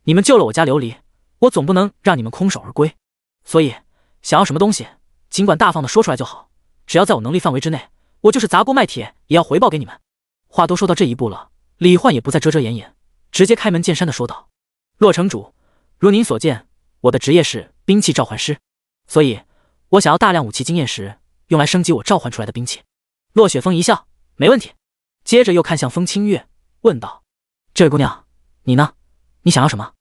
你们救了我家琉璃，我总不能让你们空手而归，所以想要什么东西尽管大方的说出来就好，只要在我能力范围之内，我就是砸锅卖铁也要回报给你们。话都说到这一步了，李焕也不再遮遮掩掩，直接开门见山的说道：洛城主，如您所见，我的职业是兵器召唤师，所以我想要大量武器经验石，用来升级我召唤出来的兵器。洛雪峰一笑，没问题，接着又看向风清月，问道：这位姑娘，你呢？你想要什么？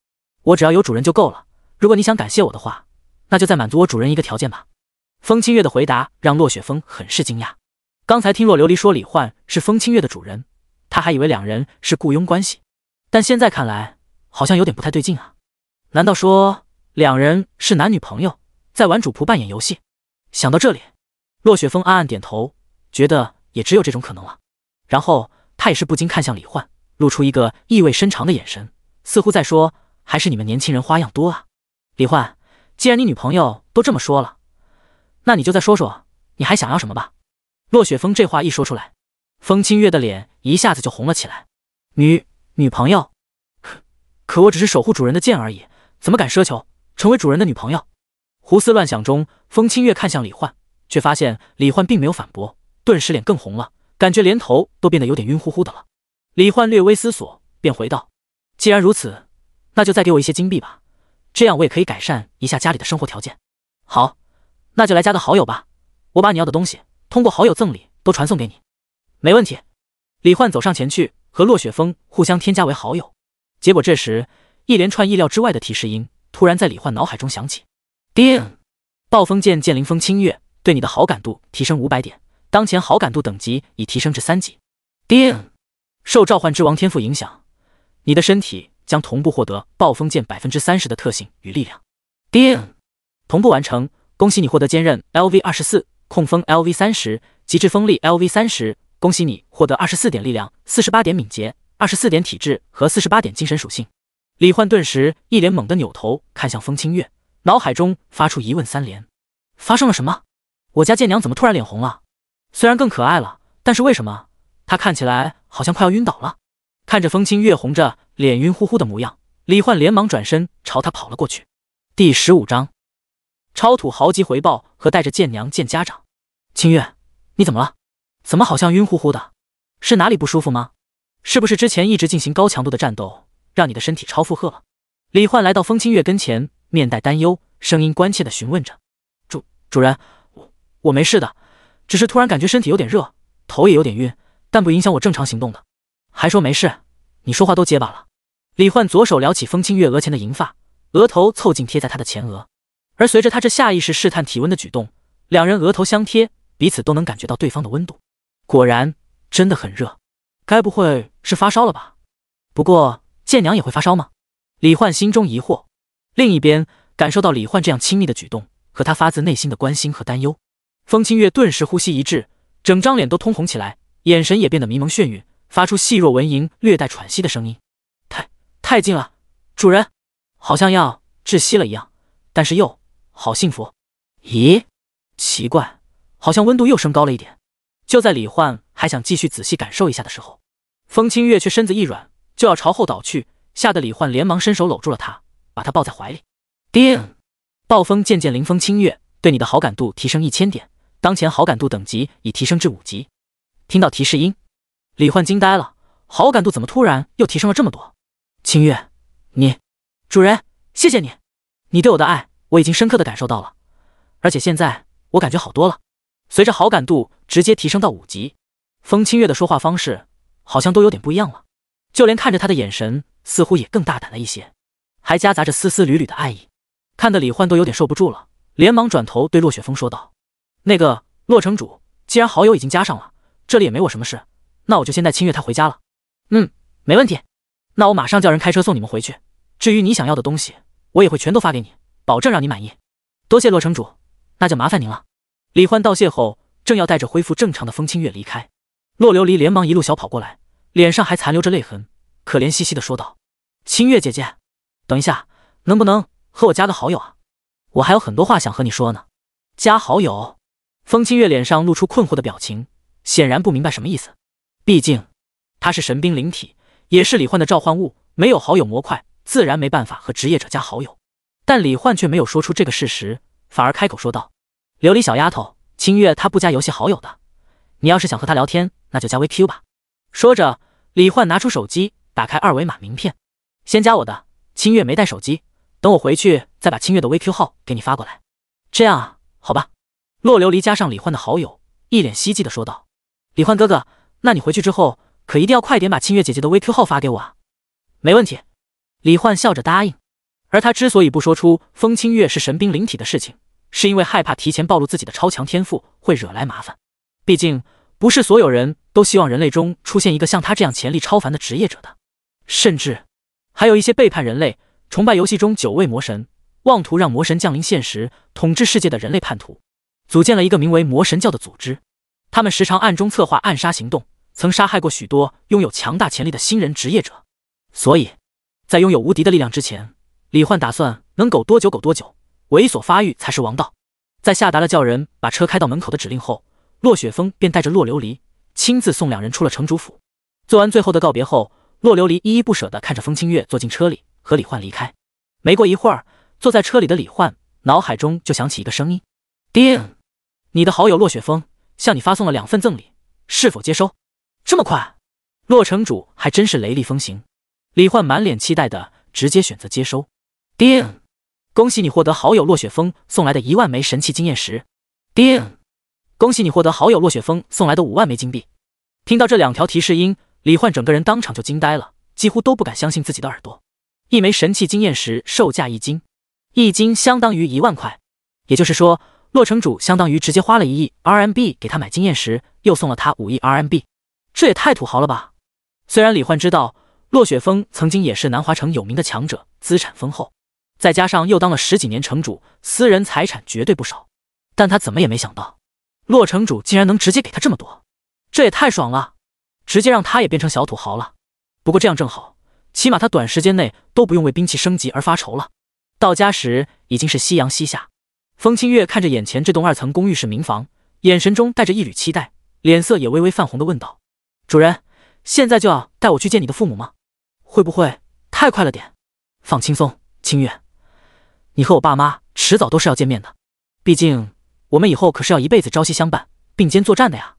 我只要有主人就够了，如果你想感谢我的话，那就再满足我主人一个条件吧。风清月的回答让洛雪峰很是惊讶，刚才听洛琉璃说李焕是风清月的主人，他还以为两人是雇佣关系，但现在看来好像有点不太对劲啊。难道说两人是男女朋友，在玩主仆扮演游戏？想到这里，洛雪峰暗暗点头，觉得也只有这种可能了。然后他也是不禁看向李焕，露出一个意味深长的眼神，似乎在说，还是你们年轻人花样多啊。李焕，既然你女朋友都这么说了，那你就再说说你还想要什么吧。洛雪峰这话一说出来，风清月的脸一下子就红了起来。女朋友？可我只是守护主人的剑而已，怎么敢奢求成为主人的女朋友？胡思乱想中，风清月看向李焕，却发现李焕并没有反驳，顿时脸更红了，感觉连头都变得有点晕乎乎的了。李焕略微思索，便回道：既然如此，那就再给我一些金币吧，这样我也可以改善一下家里的生活条件。好，那就来加个好友吧，我把你要的东西通过好友赠礼都传送给你。没问题。李焕走上前去和洛雪峰互相添加为好友，结果这时一连串意料之外的提示音突然在李焕脑海中响起。叮！暴风剑剑灵风清月对你的好感度提升500点，当前好感度等级已提升至3级。叮！受召唤之王天赋影响，你的身体将同步获得暴风剑30%的特性与力量。叮！同步完成，恭喜你获得坚韧 LV24， 控风 LV30，极致锋利 LV30，恭喜你获得24点力量、48点敏捷、24点体质和48点精神属性。李焕顿时一脸猛地扭头看向风清月，脑海中发出疑问三连：发生了什么？我家剑娘怎么突然脸红了？虽然更可爱了，但是为什么她看起来好像快要晕倒了？看着风清月红着脸晕乎乎的模样，李焕连忙转身朝她跑了过去。第15章，超土豪级回报和带着剑娘见家长。清月，你怎么了？怎么好像晕乎乎的？是哪里不舒服吗？是不是之前一直进行高强度的战斗，让你的身体超负荷了？李焕来到风清月跟前，面带担忧，声音关切地询问着：主人，我没事的，只是突然感觉身体有点热，头也有点晕，但不影响我正常行动的。还说没事，你说话都结巴了。李焕左手撩起风清月额前的银发，额头凑近贴在她的前额，而随着他这下意识试探体温的举动，两人额头相贴，彼此都能感觉到对方的温度。果然真的很热，该不会是发烧了吧？不过剑娘也会发烧吗？李焕心中疑惑。另一边感受到李焕这样亲密的举动和他发自内心的关心和担忧，风清月顿时呼吸一滞，整张脸都通红起来，眼神也变得迷蒙眩晕，发出细若蚊蝇略带喘息的声音：太近了，主人，好像要窒息了一样，但是又好幸福。咦，奇怪，好像温度又升高了一点。就在李焕还想继续仔细感受一下的时候，风清月却身子一软，就要朝后倒去，吓得李焕连忙伸手搂住了他，把他抱在怀里。叮！暴风渐渐临风清月，对你的好感度提升1000点，当前好感度等级已提升至5级。听到提示音，李焕惊呆了，好感度怎么突然又提升了这么多？清月，主人，谢谢你，你对我的爱我已经深刻的感受到了，而且现在我感觉好多了。随着好感度直接提升到5级，风清月的说话方式好像都有点不一样了，就连看着他的眼神似乎也更大胆了一些，还夹杂着丝丝缕缕的爱意，看得李焕都有点受不住了，连忙转头对洛雪峰说道：那个洛城主，既然好友已经加上了，这里也没我什么事，那我就先带清月她回家了。没问题，那我马上叫人开车送你们回去，至于你想要的东西，我也会全都发给你，保证让你满意。多谢洛城主，那就麻烦您了。李焕道谢后，正要带着恢复正常的风清月离开，洛琉璃连忙一路小跑过来，脸上还残留着泪痕，可怜兮兮地说道：清月姐姐，等一下，能不能和我加个好友啊？我还有很多话想和你说呢。加好友？风清月脸上露出困惑的表情，显然不明白什么意思。毕竟他是神兵灵体，也是李焕的召唤物，没有好友模块，自然没办法和职业者加好友。但李焕却没有说出这个事实，反而开口说道：琉璃小丫头，清月她不加游戏好友的，你要是想和她聊天，那就加 VQ 吧。说着，李焕拿出手机，打开2维码名片，先加我的，清月没带手机，等我回去再把清月的 VQ 号给你发过来。这样啊，好吧。洛琉璃加上李焕的好友，一脸希冀地说道：李焕哥哥，那你回去之后可一定要快点把清月姐姐的 VQ 号发给我啊。没问题。李焕笑着答应。而他之所以不说出风清月是神兵灵体的事情，是因为害怕提前暴露自己的超强天赋会惹来麻烦。毕竟不是所有人都希望人类中出现一个像他这样潜力超凡的职业者的，甚至还有一些背叛人类、崇拜游戏中9位魔神、妄图让魔神降临现实、统治世界的人类叛徒，组建了一个名为魔神教的组织。他们时常暗中策划暗杀行动，曾杀害过许多拥有强大潜力的新人职业者。所以在拥有无敌的力量之前，李焕打算能苟多久苟多久，猥琐发育才是王道。在下达了叫人把车开到门口的指令后，洛雪峰便带着洛琉璃亲自送两人出了城主府。做完最后的告别后，洛琉璃依依不舍地看着风清月坐进车里和李焕离开。没过一会儿，坐在车里的李焕脑海中就响起一个声音：叮，你的好友洛雪峰向你发送了2份赠礼，是否接收？这么快？洛城主还真是雷厉风行。李焕满脸期待的直接选择接收。叮，恭喜你获得好友洛雪峰送来的1万枚神器经验石。叮，恭喜你获得好友洛雪峰送来的5万枚金币。听到这2条提示音，李焕整个人当场就惊呆了，几乎都不敢相信自己的耳朵。1枚神器经验石售价1金，1金相当于1万块，也就是说，洛城主相当于直接花了1亿 RMB 给他买经验石，又送了他5亿 RMB， 这也太土豪了吧！虽然李焕知道洛雪峰曾经也是南华城有名的强者，资产丰厚，再加上又当了10几年城主，私人财产绝对不少，但他怎么也没想到，洛城主竟然能直接给他这么多。这也太爽了，直接让他也变成小土豪了。不过这样正好，起码他短时间内都不用为兵器升级而发愁了。到家时已经是夕阳西下，风清月看着眼前这栋2层公寓式民房，眼神中带着一缕期待，脸色也微微泛红的问道：“主人，现在就要带我去见你的父母吗？会不会太快了点？”放轻松，清月，你和我爸妈迟早都是要见面的，毕竟我们以后可是要一辈子朝夕相伴，并肩作战的呀。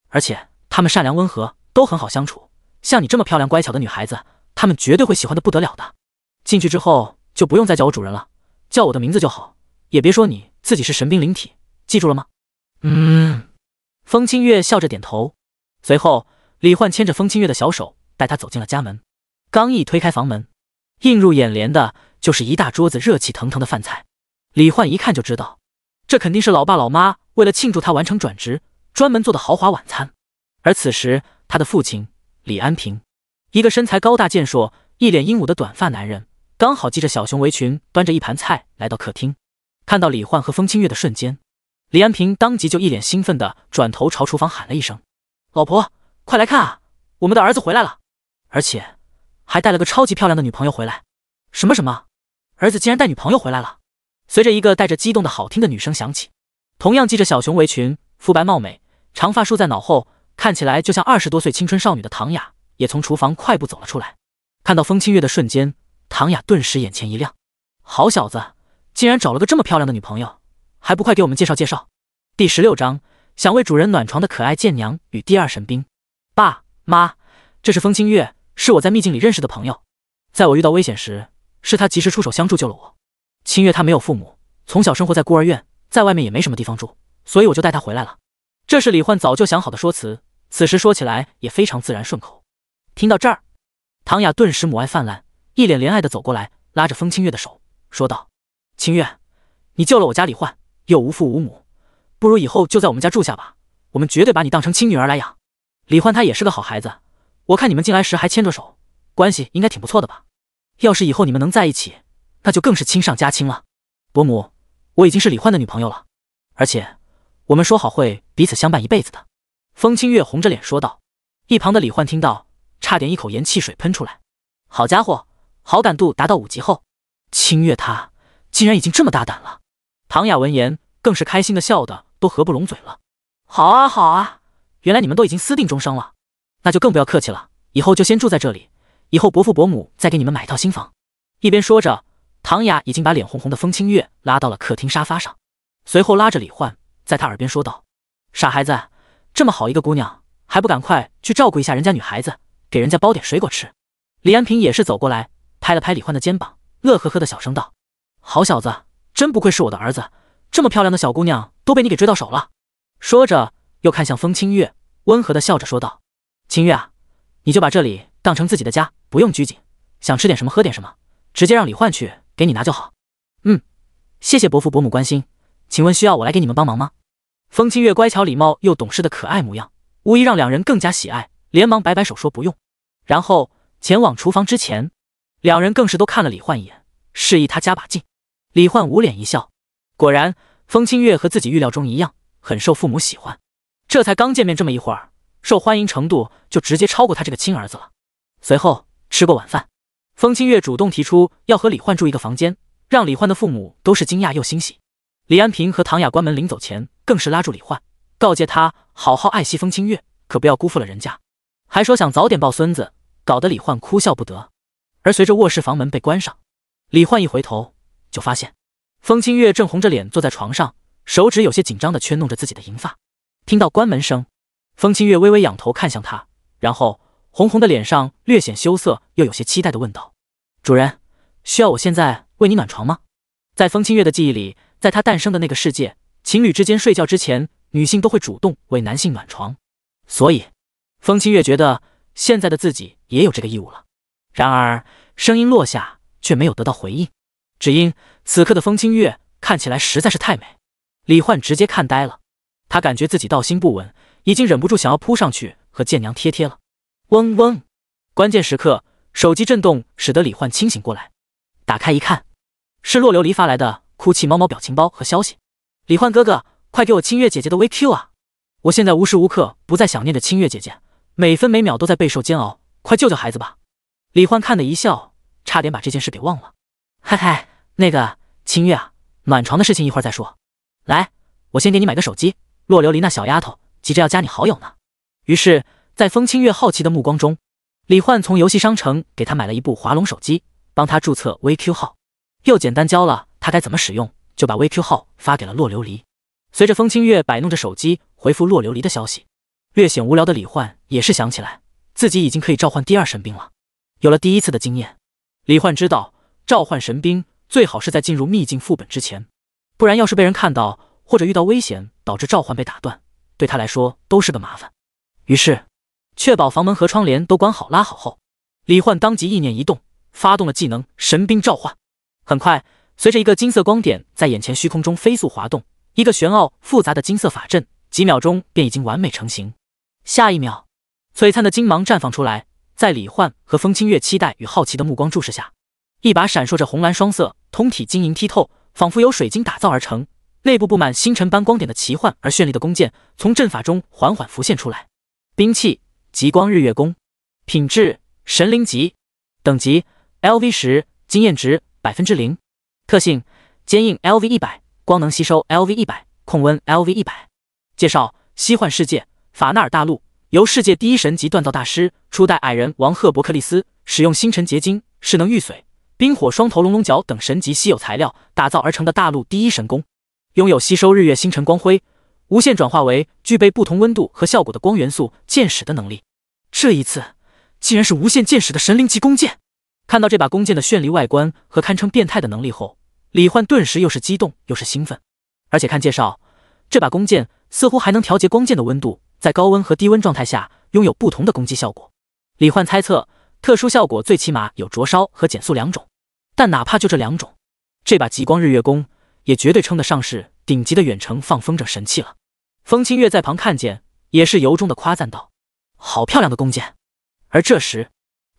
而且他们善良温和，都很好相处，像你这么漂亮乖巧的女孩子，他们绝对会喜欢的不得了的。进去之后就不用再叫我主人了，叫我的名字就好，也别说你自己是神兵灵体，记住了吗？风清月笑着点头。随后李焕牵着风清月的小手，带她走进了家门。刚一推开房门，映入眼帘的就是一大桌子热气腾腾的饭菜。李焕一看就知道，这肯定是老爸老妈为了庆祝他完成转职专门做的豪华晚餐。而此时他的父亲李安平，一个身材高大健硕、一脸英武的短发男人，刚好系着小熊围裙，端着一盘菜来到客厅。看到李焕和风清月的瞬间，李安平当即就一脸兴奋地转头朝厨房喊了一声：“老婆，快来看啊，我们的儿子回来了，而且还带了个超级漂亮的女朋友回来。”什么？儿子竟然带女朋友回来了？随着一个带着激动的好听的女声响起，同样系着小熊围裙、肤白貌美、长发梳在脑后，看起来就像20多岁青春少女的唐雅也从厨房快步走了出来。看到风清月的瞬间，唐雅顿时眼前一亮，好小子，竟然找了个这么漂亮的女朋友，还不快给我们介绍介绍。第16章，想为主人暖床的可爱贱娘与第2神兵。爸妈，这是风清月，是我在秘境里认识的朋友，在我遇到危险时，是他及时出手相助救了我。清月她没有父母，从小生活在孤儿院，在外面也没什么地方住，所以我就带她回来了。这是李焕早就想好的说辞，此时说起来也非常自然顺口。听到这儿，唐雅顿时母爱泛滥，一脸怜爱的走过来，拉着风清月的手说道：“清月，你救了我家李焕，又无父无母，不如以后就在我们家住下吧，我们绝对把你当成亲女儿来养。李焕他也是个好孩子，我看你们进来时还牵着手，关系应该挺不错的吧？要是以后你们能在一起，那就更是亲上加亲了。伯母，我已经是李焕的女朋友了，而且我们说好会彼此相伴一辈子的。”风清月红着脸说道。一旁的李焕听到，差点一口盐汽水喷出来。好家伙，好感度达到5级后，清月她竟然已经这么大胆了。唐雅闻言更是开心的笑得都合不拢嘴了。好啊，原来你们都已经私定终生了，那就更不要客气了，以后就先住在这里，以后伯父伯母再给你们买一套新房。一边说着，唐雅已经把脸红红的风清月拉到了客厅沙发上，随后拉着李焕在他耳边说道：“傻孩子，这么好一个姑娘，还不赶快去照顾一下人家女孩子，给人家包点水果吃。”李安平也是走过来，拍了拍李焕的肩膀，乐呵呵的小声道：“好小子，真不愧是我的儿子，这么漂亮的小姑娘都被你给追到手了。”说着又看向风清月，温和的笑着说道：“清月啊，你就把这里当成自己的家，不用拘谨，想吃点什么喝点什么，直接让李焕去给你拿就好。”“谢谢伯父伯母关心，请问需要我来给你们帮忙吗？”风清月乖巧礼貌又懂事的可爱模样，无疑让两人更加喜爱，连忙摆摆手说不用，然后前往厨房之前，两人更是都看了李焕一眼，示意他加把劲。李焕捂脸一笑，果然风清月和自己预料中一样，很受父母喜欢，这才刚见面这么一会儿，受欢迎程度就直接超过他这个亲儿子了。随后吃过晚饭，风清月主动提出要和李焕住一个房间，让李焕的父母都是惊讶又欣喜。李安平和唐雅关门临走前，更是拉住李焕，告诫他好好爱惜风清月，可不要辜负了人家，还说想早点抱孙子，搞得李焕哭笑不得。而随着卧室房门被关上，李焕一回头就发现风清月正红着脸坐在床上，手指有些紧张地圈弄着自己的银发。听到关门声，风清月微微仰头看向他，然后红红的脸上略显羞涩又有些期待地问道：“主人，需要我现在为你暖床吗？”在风清月的记忆里，在她诞生的那个世界，情侣之间睡觉之前，女性都会主动为男性暖床，所以风清月觉得现在的自己也有这个义务了。然而声音落下却没有得到回应，只因此刻的风清月看起来实在是太美。李焕直接看呆了，他感觉自己道心不稳，已经忍不住想要扑上去和贱娘贴贴了。嗡嗡，关键时刻手机震动使得李焕清醒过来，打开一看，是洛琉璃发来的哭泣猫猫表情包和消息：“李焕哥哥，快给我清月姐姐的 VQ 啊！我现在无时无刻不在想念着清月姐姐，每分每秒都在备受煎熬，快救救孩子吧！李焕看得一笑，差点把这件事给忘了。嗨嗨，那个清月啊，暖床的事情一会儿再说。来，我先给你买个手机，洛琉璃那小丫头急着要加你好友呢。于是，在风清月好奇的目光中，李焕从游戏商城给他买了一部华龙手机，帮他注册 VQ 号，又简单教了他该怎么使用，就把 VQ 号发给了洛琉璃。随着风清月摆弄着手机回复洛琉璃的消息，略显无聊的李焕也是想起来自己已经可以召唤第二神兵了。有了第一次的经验，李焕知道召唤神兵最好是在进入秘境副本之前，不然要是被人看到或者遇到危险导致召唤被打断，对他来说都是个麻烦。于是确保房门和窗帘都关好拉好后，李焕当即意念一动，发动了技能神兵召唤。很快，随着一个金色光点在眼前虚空中飞速滑动，一个玄奥复杂的金色法阵几秒钟便已经完美成型。下一秒，璀璨的金芒绽放出来，在李焕和风清月期待与好奇的目光注视下，一把闪烁着红蓝双色、通体晶莹剔透，仿佛由水晶打造而成，内部布满星辰般光点的奇幻而绚丽的弓箭从阵法中缓缓浮现出来。兵器极光日月弓，品质神灵级，等级 LV10， 经验值 0%， 特性坚硬 LV100， 光能吸收 LV100， 控温 LV100。 介绍：西幻世界法纳尔大陆，由世界第一神级锻造大师初代矮人王赫伯克利斯使用星辰结晶、势能玉髓、冰火双头龙龙角等神级稀有材料打造而成的大陆第一神弓，拥有吸收日月星辰光辉，无限转化为具备不同温度和效果的光元素箭矢的能力。这一次竟然是无限箭矢的神灵级弓箭！看到这把弓箭的绚丽外观和堪称变态的能力后，李焕顿时又是激动又是兴奋。而且看介绍，这把弓箭似乎还能调节光箭的温度，在高温和低温状态下拥有不同的攻击效果。李焕猜测，特殊效果最起码有灼烧和减速两种，但哪怕就这两种，这把极光日月弓也绝对称得上是顶级的远程放风筝神器了。风清月在旁看见，也是由衷的夸赞道：“好漂亮的弓箭！”而这时，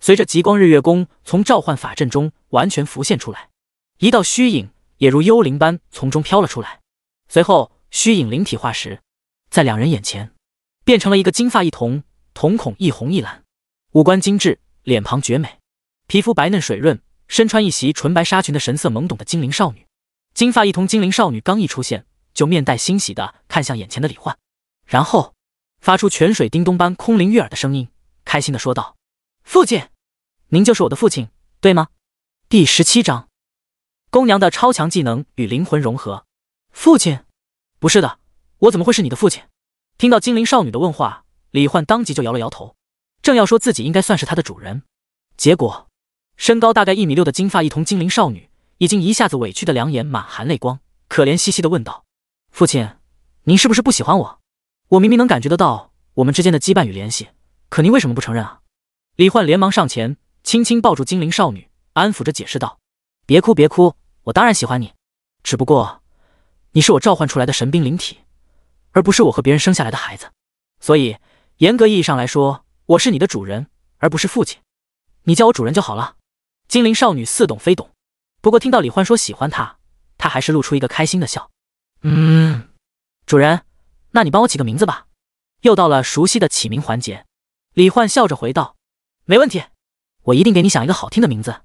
随着极光日月弓从召唤法阵中完全浮现出来，一道虚影也如幽灵般从中飘了出来。随后，虚影灵体化时，在两人眼前变成了一个金发一瞳、瞳孔一红一蓝，五官精致，脸庞绝美，皮肤白嫩水润，身穿一袭纯白纱裙的神色懵懂的精灵少女。金发一瞳精灵少女刚一出现，就面带欣喜地看向眼前的李焕，然后发出泉水叮咚般空灵悦耳的声音，开心地说道：“父亲，您就是我的父亲，对吗？”第17章，宫娘的超强技能与灵魂融合。父亲？不是的，我怎么会是你的父亲？听到精灵少女的问话，李焕当即就摇了摇头，正要说自己应该算是她的主人，结果身高大概1.6米的金发一瞳精灵少女已经一下子委屈的两眼满含泪光，可怜兮兮地问道：“父亲，您是不是不喜欢我？我明明能感觉得到我们之间的羁绊与联系，可您为什么不承认啊？”李焕连忙上前，轻轻抱住精灵少女，安抚着解释道：“别哭别哭，我当然喜欢你，只不过你是我召唤出来的神兵灵体，而不是我和别人生下来的孩子，所以严格意义上来说，我是你的主人，而不是父亲。你叫我主人就好了。”精灵少女似懂非懂，不过听到李焕说喜欢她，她还是露出一个开心的笑。主人，那你帮我起个名字吧。又到了熟悉的起名环节，李焕笑着回道：“没问题，我一定给你想一个好听的名字。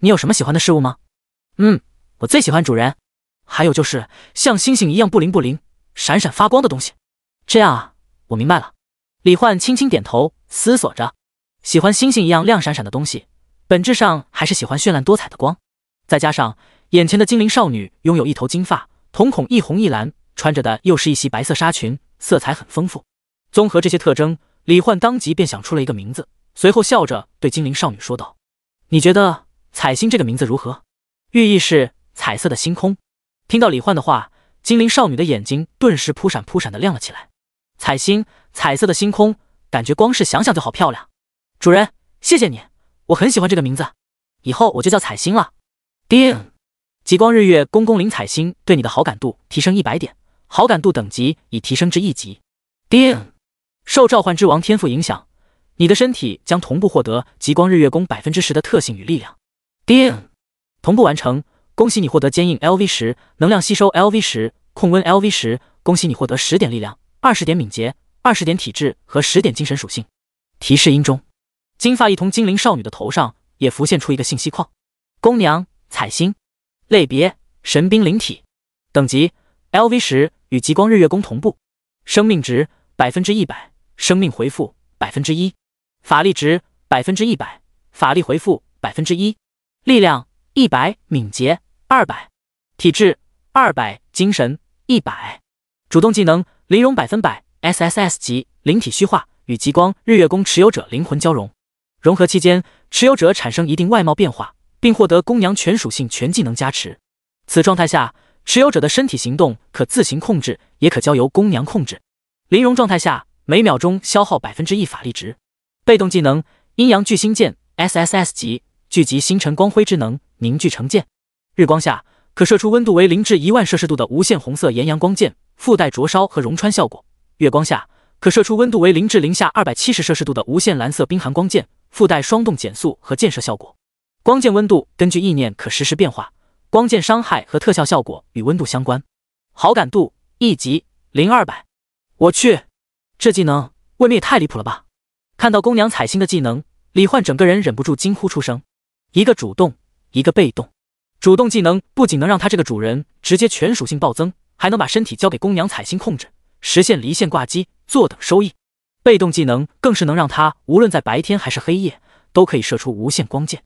你有什么喜欢的事物吗？”“我最喜欢主人，还有就是像星星一样不灵不灵、闪闪发光的东西。”“这样啊，我明白了。”李焕轻轻点头，思索着，喜欢星星一样亮闪闪的东西，本质上还是喜欢绚烂多彩的光。再加上眼前的精灵少女拥有一头金发，瞳孔一红一蓝，穿着的又是一袭白色纱裙，色彩很丰富。综合这些特征，李焕当即便想出了一个名字，随后笑着对精灵少女说道：“你觉得彩星这个名字如何？”寓意是彩色的星空。听到李焕的话，精灵少女的眼睛顿时扑闪扑闪的亮了起来。彩星，彩色的星空，感觉光是想想就好漂亮。主人，谢谢你，我很喜欢这个名字，以后我就叫彩星了。叮！极光日月公灵彩星对你的好感度提升100点，好感度等级已提升至1级。叮！受召唤之王天赋影响，你的身体将同步获得极光日月弓10%的特性与力量。叮！同步完成，恭喜你获得坚硬 LV10， 能量吸收 LV10， 控温 LV10， 恭喜你获得10点力量， 20点敏捷、20点体质和10点精神属性。提示音中，金发一童精灵少女的头上也浮现出一个信息框：宫娘彩星，类别神兵灵体，等级 LV10，与极光日月宫同步，生命值 100%， 生命回复 1%， 法力值 100%， 法力回复 1%， 力量100，敏捷200，体质200，精神100。主动技能灵容100%， SSS 级灵体虚化，与极光日月宫持有者灵魂交融。融合期间，持有者产生一定外貌变化，并获得宫娘全属性全技能加持。此状态下，持有者的身体行动可自行控制，也可交由宫娘控制。灵容状态下，每秒钟消耗 1% 法力值。被动技能阴阳聚星剑 SSS 级，聚集星辰光辉之能，凝聚成剑。日光下可射出温度为0至1万摄氏度的无限红色炎阳光剑，附带灼烧和熔穿效果。月光下可射出温度为0至零下270摄氏度的无限蓝色冰寒光剑，附带双动减速和溅射效果。光剑温度根据意念可实时变化，光剑伤害和特效效果与温度相关。好感度1级0200。我去，这技能未免也太离谱了吧！看到宫娘彩星的技能，李焕整个人忍不住惊呼出声。一个主动，一个被动。主动技能不仅能让他这个主人直接全属性暴增，还能把身体交给宫娘彩星控制，实现离线挂机，坐等收益。被动技能更是能让他无论在白天还是黑夜都可以射出无限光剑，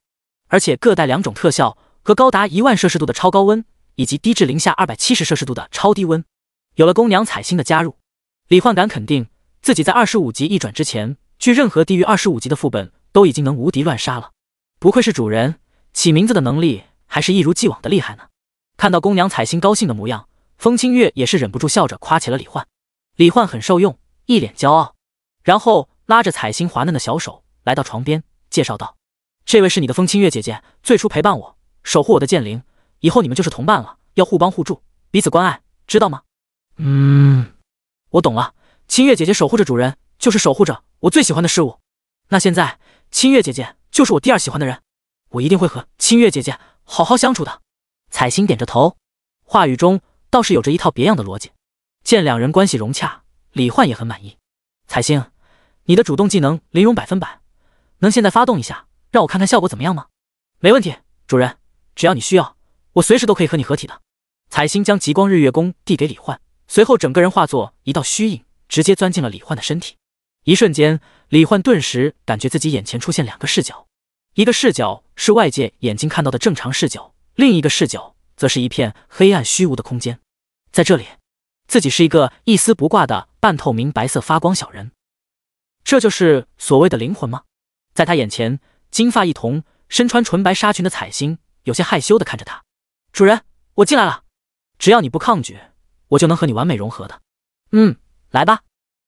而且各带2种特效和高达1万摄氏度的超高温，以及低至零下270摄氏度的超低温。有了宫娘彩星的加入，李焕敢肯定自己在25级一转之前，距任何低于25级的副本都已经能无敌乱杀了。不愧是主人，起名字的能力还是一如既往的厉害呢。看到宫娘彩星高兴的模样，风清月也是忍不住笑着夸起了李焕。李焕很受用，一脸骄傲，然后拉着彩星滑嫩的小手来到床边，介绍道：这位是你的风清月姐姐，最初陪伴我，守护我的剑灵，以后你们就是同伴了，要互帮互助，彼此关爱，知道吗？我懂了，清月姐姐守护着主人，就是守护着我最喜欢的事物。那现在清月姐姐就是我第2喜欢的人，我一定会和清月姐姐好好相处的。彩星点着头，话语中倒是有着一套别样的逻辑。见2人关系融洽，李焕也很满意。彩星，你的主动技能灵容100%，能现在发动一下，让我看看效果怎么样吗？没问题，主人，只要你需要，我随时都可以和你合体的。彩星将极光日月弓递给李焕，随后整个人化作一道虚影，直接钻进了李焕的身体。一瞬间，李焕顿时感觉自己眼前出现2个视角，一个视角是外界眼睛看到的正常视角，另一个视角则是一片黑暗虚无的空间。在这里，自己是一个一丝不挂的半透明白色发光小人。这就是所谓的灵魂吗？在他眼前，金发一童，身穿纯白纱裙的彩星有些害羞地看着他。主人，我进来了，只要你不抗拒，我就能和你完美融合的。来吧。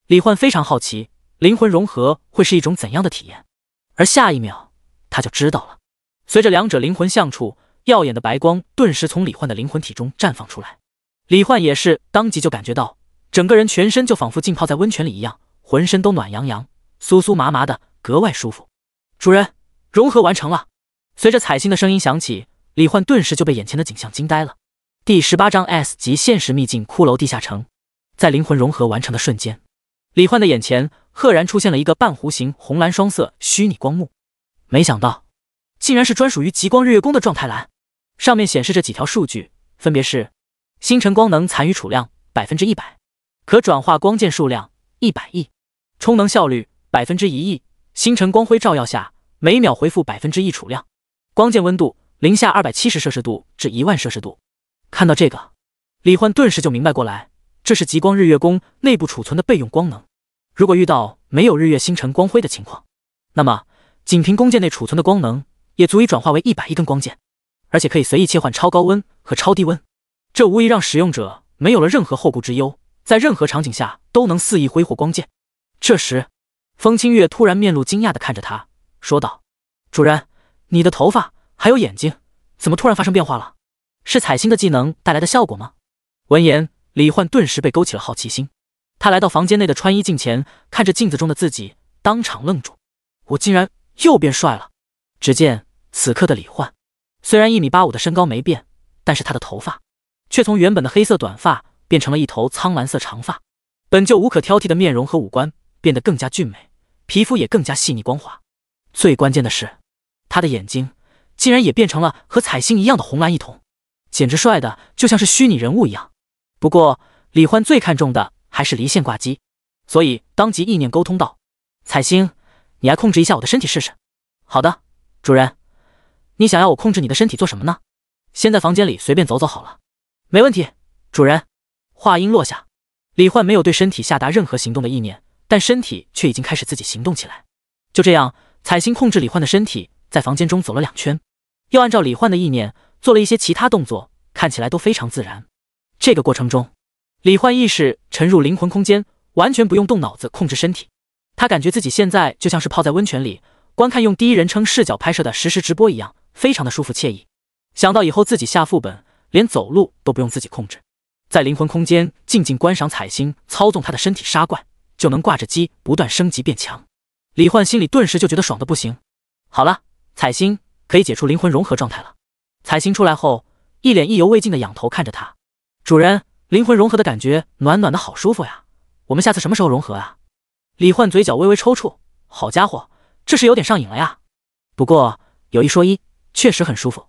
李焕非常好奇，灵魂融合会是一种怎样的体验，而下一秒他就知道了。随着2者灵魂相处，耀眼的白光顿时从李焕的灵魂体中绽放出来。李焕也是当即就感觉到，整个人全身就仿佛浸泡在温泉里一样，浑身都暖洋洋、酥酥麻麻的，格外舒服。主人，融合完成了。随着彩星的声音响起，李焕顿时就被眼前的景象惊呆了。第18章 S 级现实秘境骷髅地下城。在灵魂融合完成的瞬间，李焕的眼前赫然出现了一个半弧形红蓝双色虚拟光幕。没想到，竟然是专属于极光日月宫的状态栏，上面显示着几条数据，分别是星辰光能残余储量 100%， 可转化光剑数量100亿，充能效率 1亿，星辰光辉照耀下每秒回复 1% 储量，光剑温度零下270摄氏度至1万摄氏度。看到这个，李焕顿时就明白过来，这是极光日月宫内部储存的备用光能。如果遇到没有日月星辰光辉的情况，那么仅凭弓箭内储存的光能也足以转化为100亿根光剑，而且可以随意切换超高温和超低温。这无疑让使用者没有了任何后顾之忧，在任何场景下都能肆意挥霍光剑。这时，风清月突然面露惊讶地看着他，说道：主人，你的头发还有眼睛怎么突然发生变化了？是彩星的技能带来的效果吗？闻言，李焕顿时被勾起了好奇心。他来到房间内的穿衣镜前，看着镜子中的自己，当场愣住。我竟然又变帅了！只见此刻的李焕，虽然1.85米的身高没变，但是他的头发却从原本的黑色短发变成了一头苍蓝色长发。本就无可挑剔的面容和五官变得更加俊美，皮肤也更加细腻光滑。最关键的是，他的眼睛竟然也变成了和彩星一样的红蓝一统，简直帅的就像是虚拟人物一样。不过李焕最看重的还是离线挂机，所以当即意念沟通道：“彩星，你来控制一下我的身体试试。”“好的，主人。你想要我控制你的身体做什么呢？”“先在房间里随便走走好了。”“没问题，主人。”话音落下，李焕没有对身体下达任何行动的意念，但身体却已经开始自己行动起来。就这样，彩星控制李焕的身体在房间中走了2圈，又按照李焕的意念做了一些其他动作，看起来都非常自然。这个过程中，李焕意识沉入灵魂空间，完全不用动脑子控制身体。他感觉自己现在就像是泡在温泉里，观看用第一人称视角拍摄的实时直播一样，非常的舒服惬意。想到以后自己下副本连走路都不用自己控制，在灵魂空间静静观赏彩星操纵他的身体杀怪，就能挂着机不断升级变强。李焕心里顿时就觉得爽的不行。好了，彩星可以解除灵魂融合状态了。彩星出来后，一脸意犹未尽的仰头看着他：“主人，灵魂融合的感觉暖暖的好舒服呀，我们下次什么时候融合啊？”李焕嘴角微微抽搐，好家伙，这是有点上瘾了呀。不过有一说一，确实很舒服。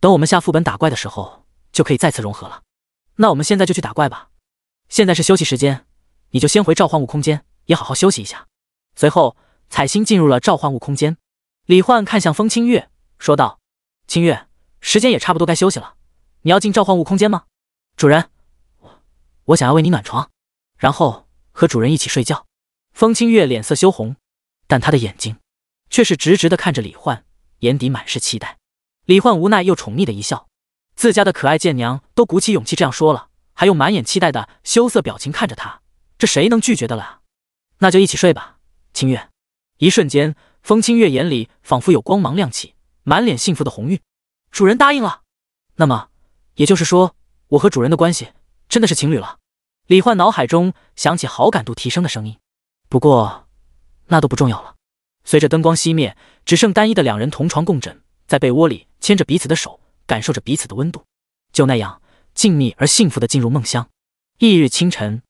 等我们下副本打怪的时候，就可以再次融合了。那我们现在就去打怪吧。现在是休息时间，你就先回召唤物空间，也好好休息一下。随后，彩星进入了召唤物空间。李焕看向风清月，说道：“清月，时间也差不多该休息了，你要进召唤物空间吗？”“主人，我想要为你暖床，然后和主人一起睡觉。”风清月脸色羞红，但他的眼睛却是直直的看着李焕，眼底满是期待。李焕无奈又宠溺的一笑，自家的可爱贱娘都鼓起勇气这样说了，还用满眼期待的羞涩表情看着他，这谁能拒绝的了啊？那就一起睡吧，清月。一瞬间，风清月眼里仿佛有光芒亮起，满脸幸福的红晕。主人答应了，那么也就是说，我和主人的关系真的是情侣了。李焕脑海中响起好感度提升的声音。不过那都不重要了。随着灯光熄灭，只剩单一的2人同床共枕，在被窝里牵着彼此的手，感受着彼此的温度，就那样静谧而幸福地进入梦乡。翌日清晨，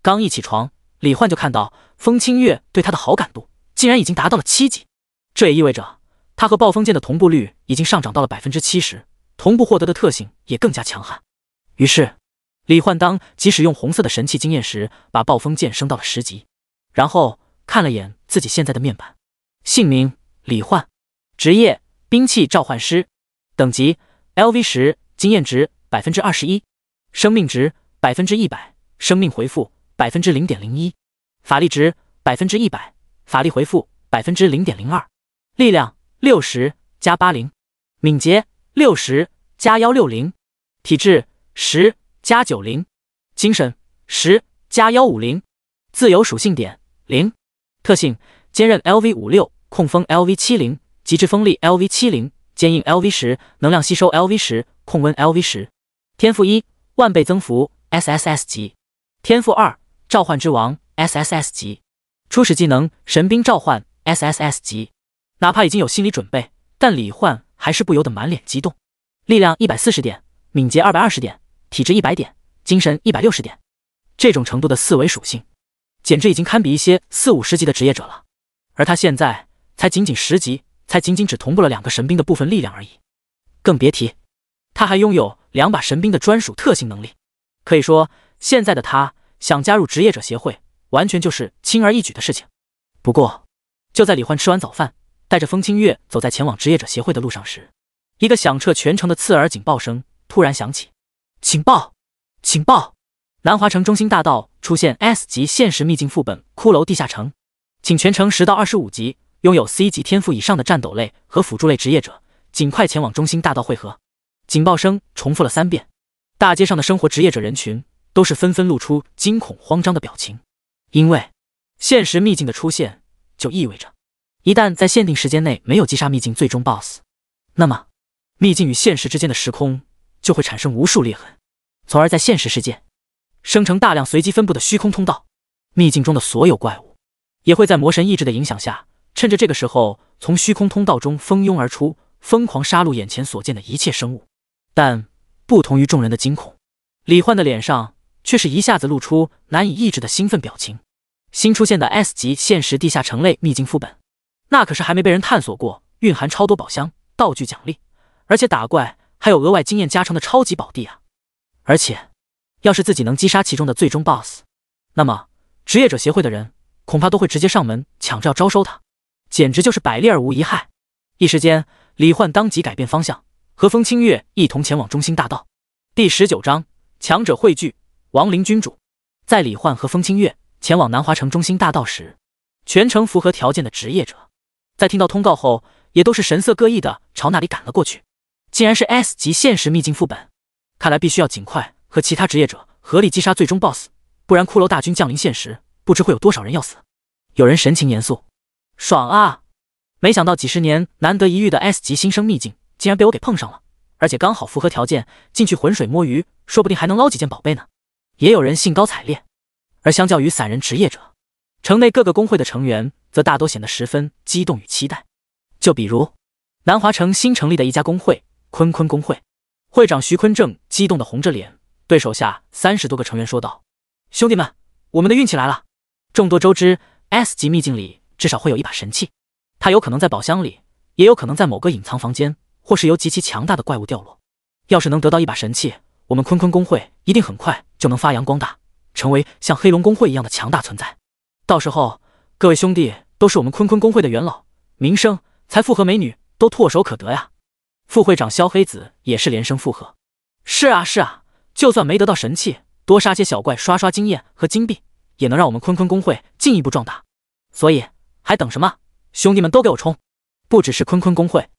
刚一起床，李焕就看到风清月对他的好感度竟然已经达到了7级，这也意味着他和暴风剑的同步率已经上涨到了 70%， 同步获得的特性也更加强悍。于是李焕当即使用红色的神器经验时，把暴风剑升到了10级，然后看了眼自己现在的面板，姓名李焕，职业兵器召唤师，等级 LV10， 经验值 21%， 生命值 100%， 生命回复 0.01%， 法力值 100%， 法力回复 0.02%， 力量60加80，敏捷60加160，体质10加90，精神10加150，自由属性点0，特性坚韧 LV56， 控风 LV70， 极致锋利 LV70， 坚硬 LV10， 能量吸收 LV10， 控温 LV10。天赋1，万倍增幅 SSS 级。天赋2，召唤之王 SSS 级。初始技能神兵召唤 SSS 级。哪怕已经有心理准备，但李焕还是不由得满脸激动。力量140点，敏捷220点，体质100点，精神160点。这种程度的4维属性，简直已经堪比一些40-50级的职业者了。而他现在才仅仅10级，才仅仅只同步了2个神兵的部分力量而已，更别提他还拥有2把神兵的专属特性能力。可以说，现在的他想加入职业者协会，完全就是轻而易举的事情。不过，就在李焕吃完早饭，带着风清月走在前往职业者协会的路上时，一个响彻全城的刺耳警报声突然响起。警报！警报！南华城中心大道出现 S 级限时秘境副本骷髅地下城，请全城10到25级拥有 C 级天赋以上的战斗类和辅助类职业者尽快前往中心大道汇合。警报声重复了3遍，大街上的生活职业者人群都是纷纷露出惊恐慌张的表情，因为限时秘境的出现就意味着，一旦在限定时间内没有击杀秘境最终 BOSS， 那么秘境与现实之间的时空就会产生无数裂痕，从而在现实世界生成大量随机分布的虚空通道。秘境中的所有怪物也会在魔神意志的影响下，趁着这个时候从虚空通道中蜂拥而出，疯狂杀戮眼前所见的一切生物。但不同于众人的惊恐，李焕的脸上却是一下子露出难以抑制的兴奋表情。新出现的 S 级限时地下城类秘境副本，那可是还没被人探索过，蕴含超多宝箱、道具奖励，而且打怪还有额外经验加成的超级宝地啊！而且，要是自己能击杀其中的最终 BOSS， 那么职业者协会的人恐怕都会直接上门抢着要招收他，简直就是百利而无一害。一时间，李焕当即改变方向，和风清月一同前往中心大道。第19章强者汇聚，亡灵君主。在李焕和风清月前往南华城中心大道时，全程符合条件的职业者在听到通告后，也都是神色各异的朝那里赶了过去。竟然是 S 级限时秘境副本，看来必须要尽快和其他职业者合力击杀最终 BOSS， 不然骷髅大军降临现时，不知会有多少人要死。有人神情严肃，爽啊！没想到几十年难得一遇的 S 级新生秘境，竟然被我给碰上了，而且刚好符合条件，进去浑水摸鱼，说不定还能捞几件宝贝呢。也有人兴高采烈，而相较于散人职业者，城内各个工会的成员则大都显得十分激动与期待。就比如南华城新成立的一家工会——坤坤工会，会长徐坤正激动地红着脸，对手下30多个成员说道：“兄弟们，我们的运气来了！众多周知 S 级秘境里至少会有一把神器，它有可能在宝箱里，也有可能在某个隐藏房间，或是由极其强大的怪物掉落。要是能得到一把神器，我们坤坤工会一定很快就能发扬光大，成为像黑龙工会一样的强大存在。到时候，各位兄弟都是我们坤坤工会的元老，名声、财富和美女都唾手可得呀！”副会长萧黑子也是连声附和：“是啊是啊，就算没得到神器，多杀些小怪刷刷经验和金币，也能让我们坤坤工会进一步壮大。所以还等什么？兄弟们都给我冲！不只是坤坤工会，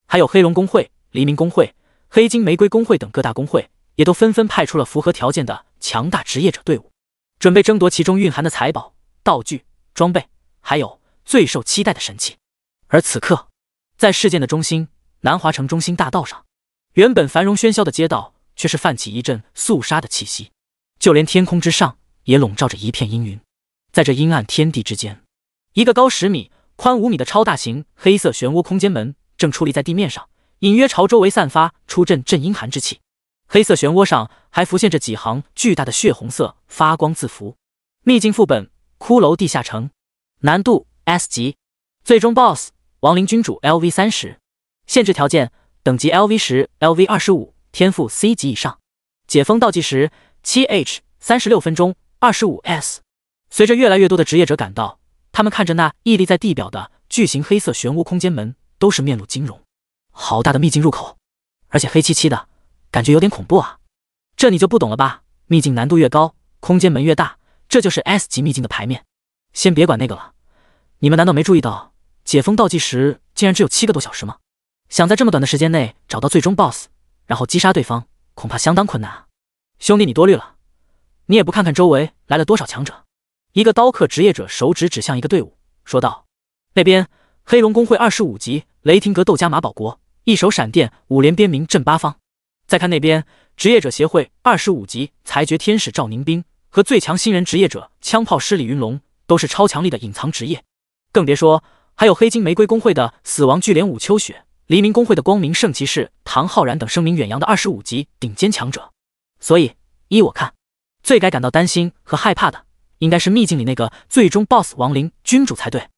还有黑龙工会、黎明工会、黑金玫瑰工会等各大工会，也都纷纷派出了符合条件的强大职业者队伍，准备争夺其中蕴含的财宝、道具、装备，还有最受期待的神器。而此刻，在事件的中心南华城中心大道上，原本繁荣喧嚣的街道却是泛起一阵肃杀的气息，就连天空之上也笼罩着一片阴云。在这阴暗天地之间，一个高10米、宽5米的超大型黑色漩涡空间门正矗立在地面上，隐约朝周围散发出阵阵阴寒之气。黑色漩涡上还浮现着几行巨大的血红色发光字符。秘境副本：骷髅地下城，难度 S 级，最终 BOSS 亡灵君主 LV30，限制条件：等级 LV10、LV25，天赋 C 级以上，解封倒计时 7H 36分钟 25S。 随着越来越多的职业者赶到，他们看着那屹立在地表的巨型黑色漩涡空间门，都是面露惊容。好大的秘境入口，而且黑漆漆的，感觉有点恐怖啊！这你就不懂了吧？秘境难度越高，空间门越大，这就是 S 级秘境的牌面。先别管那个了，你们难道没注意到解封倒计时竟然只有7个多小时吗？想在这么短的时间内找到最终 BOSS， 然后击杀对方，恐怕相当困难啊！兄弟，你多虑了，你也不看看周围来了多少强者。一个刀客职业者手指指向一个队伍，说道：“那边黑龙工会25级雷霆格斗家马保国，一手闪电5连鞭鸣震八方。再看那边职业者协会25级裁决天使赵宁斌和最强新人职业者枪炮师李云龙，都是超强力的隐藏职业。更别说还有黑金玫瑰工会的死亡巨莲武秋雪，黎明工会的光明圣骑士唐浩然等声名远扬的25级顶尖强者。所以依我看，最该感到担心和害怕的，应该是秘境里那个最终 BOSS 亡灵君主才对。”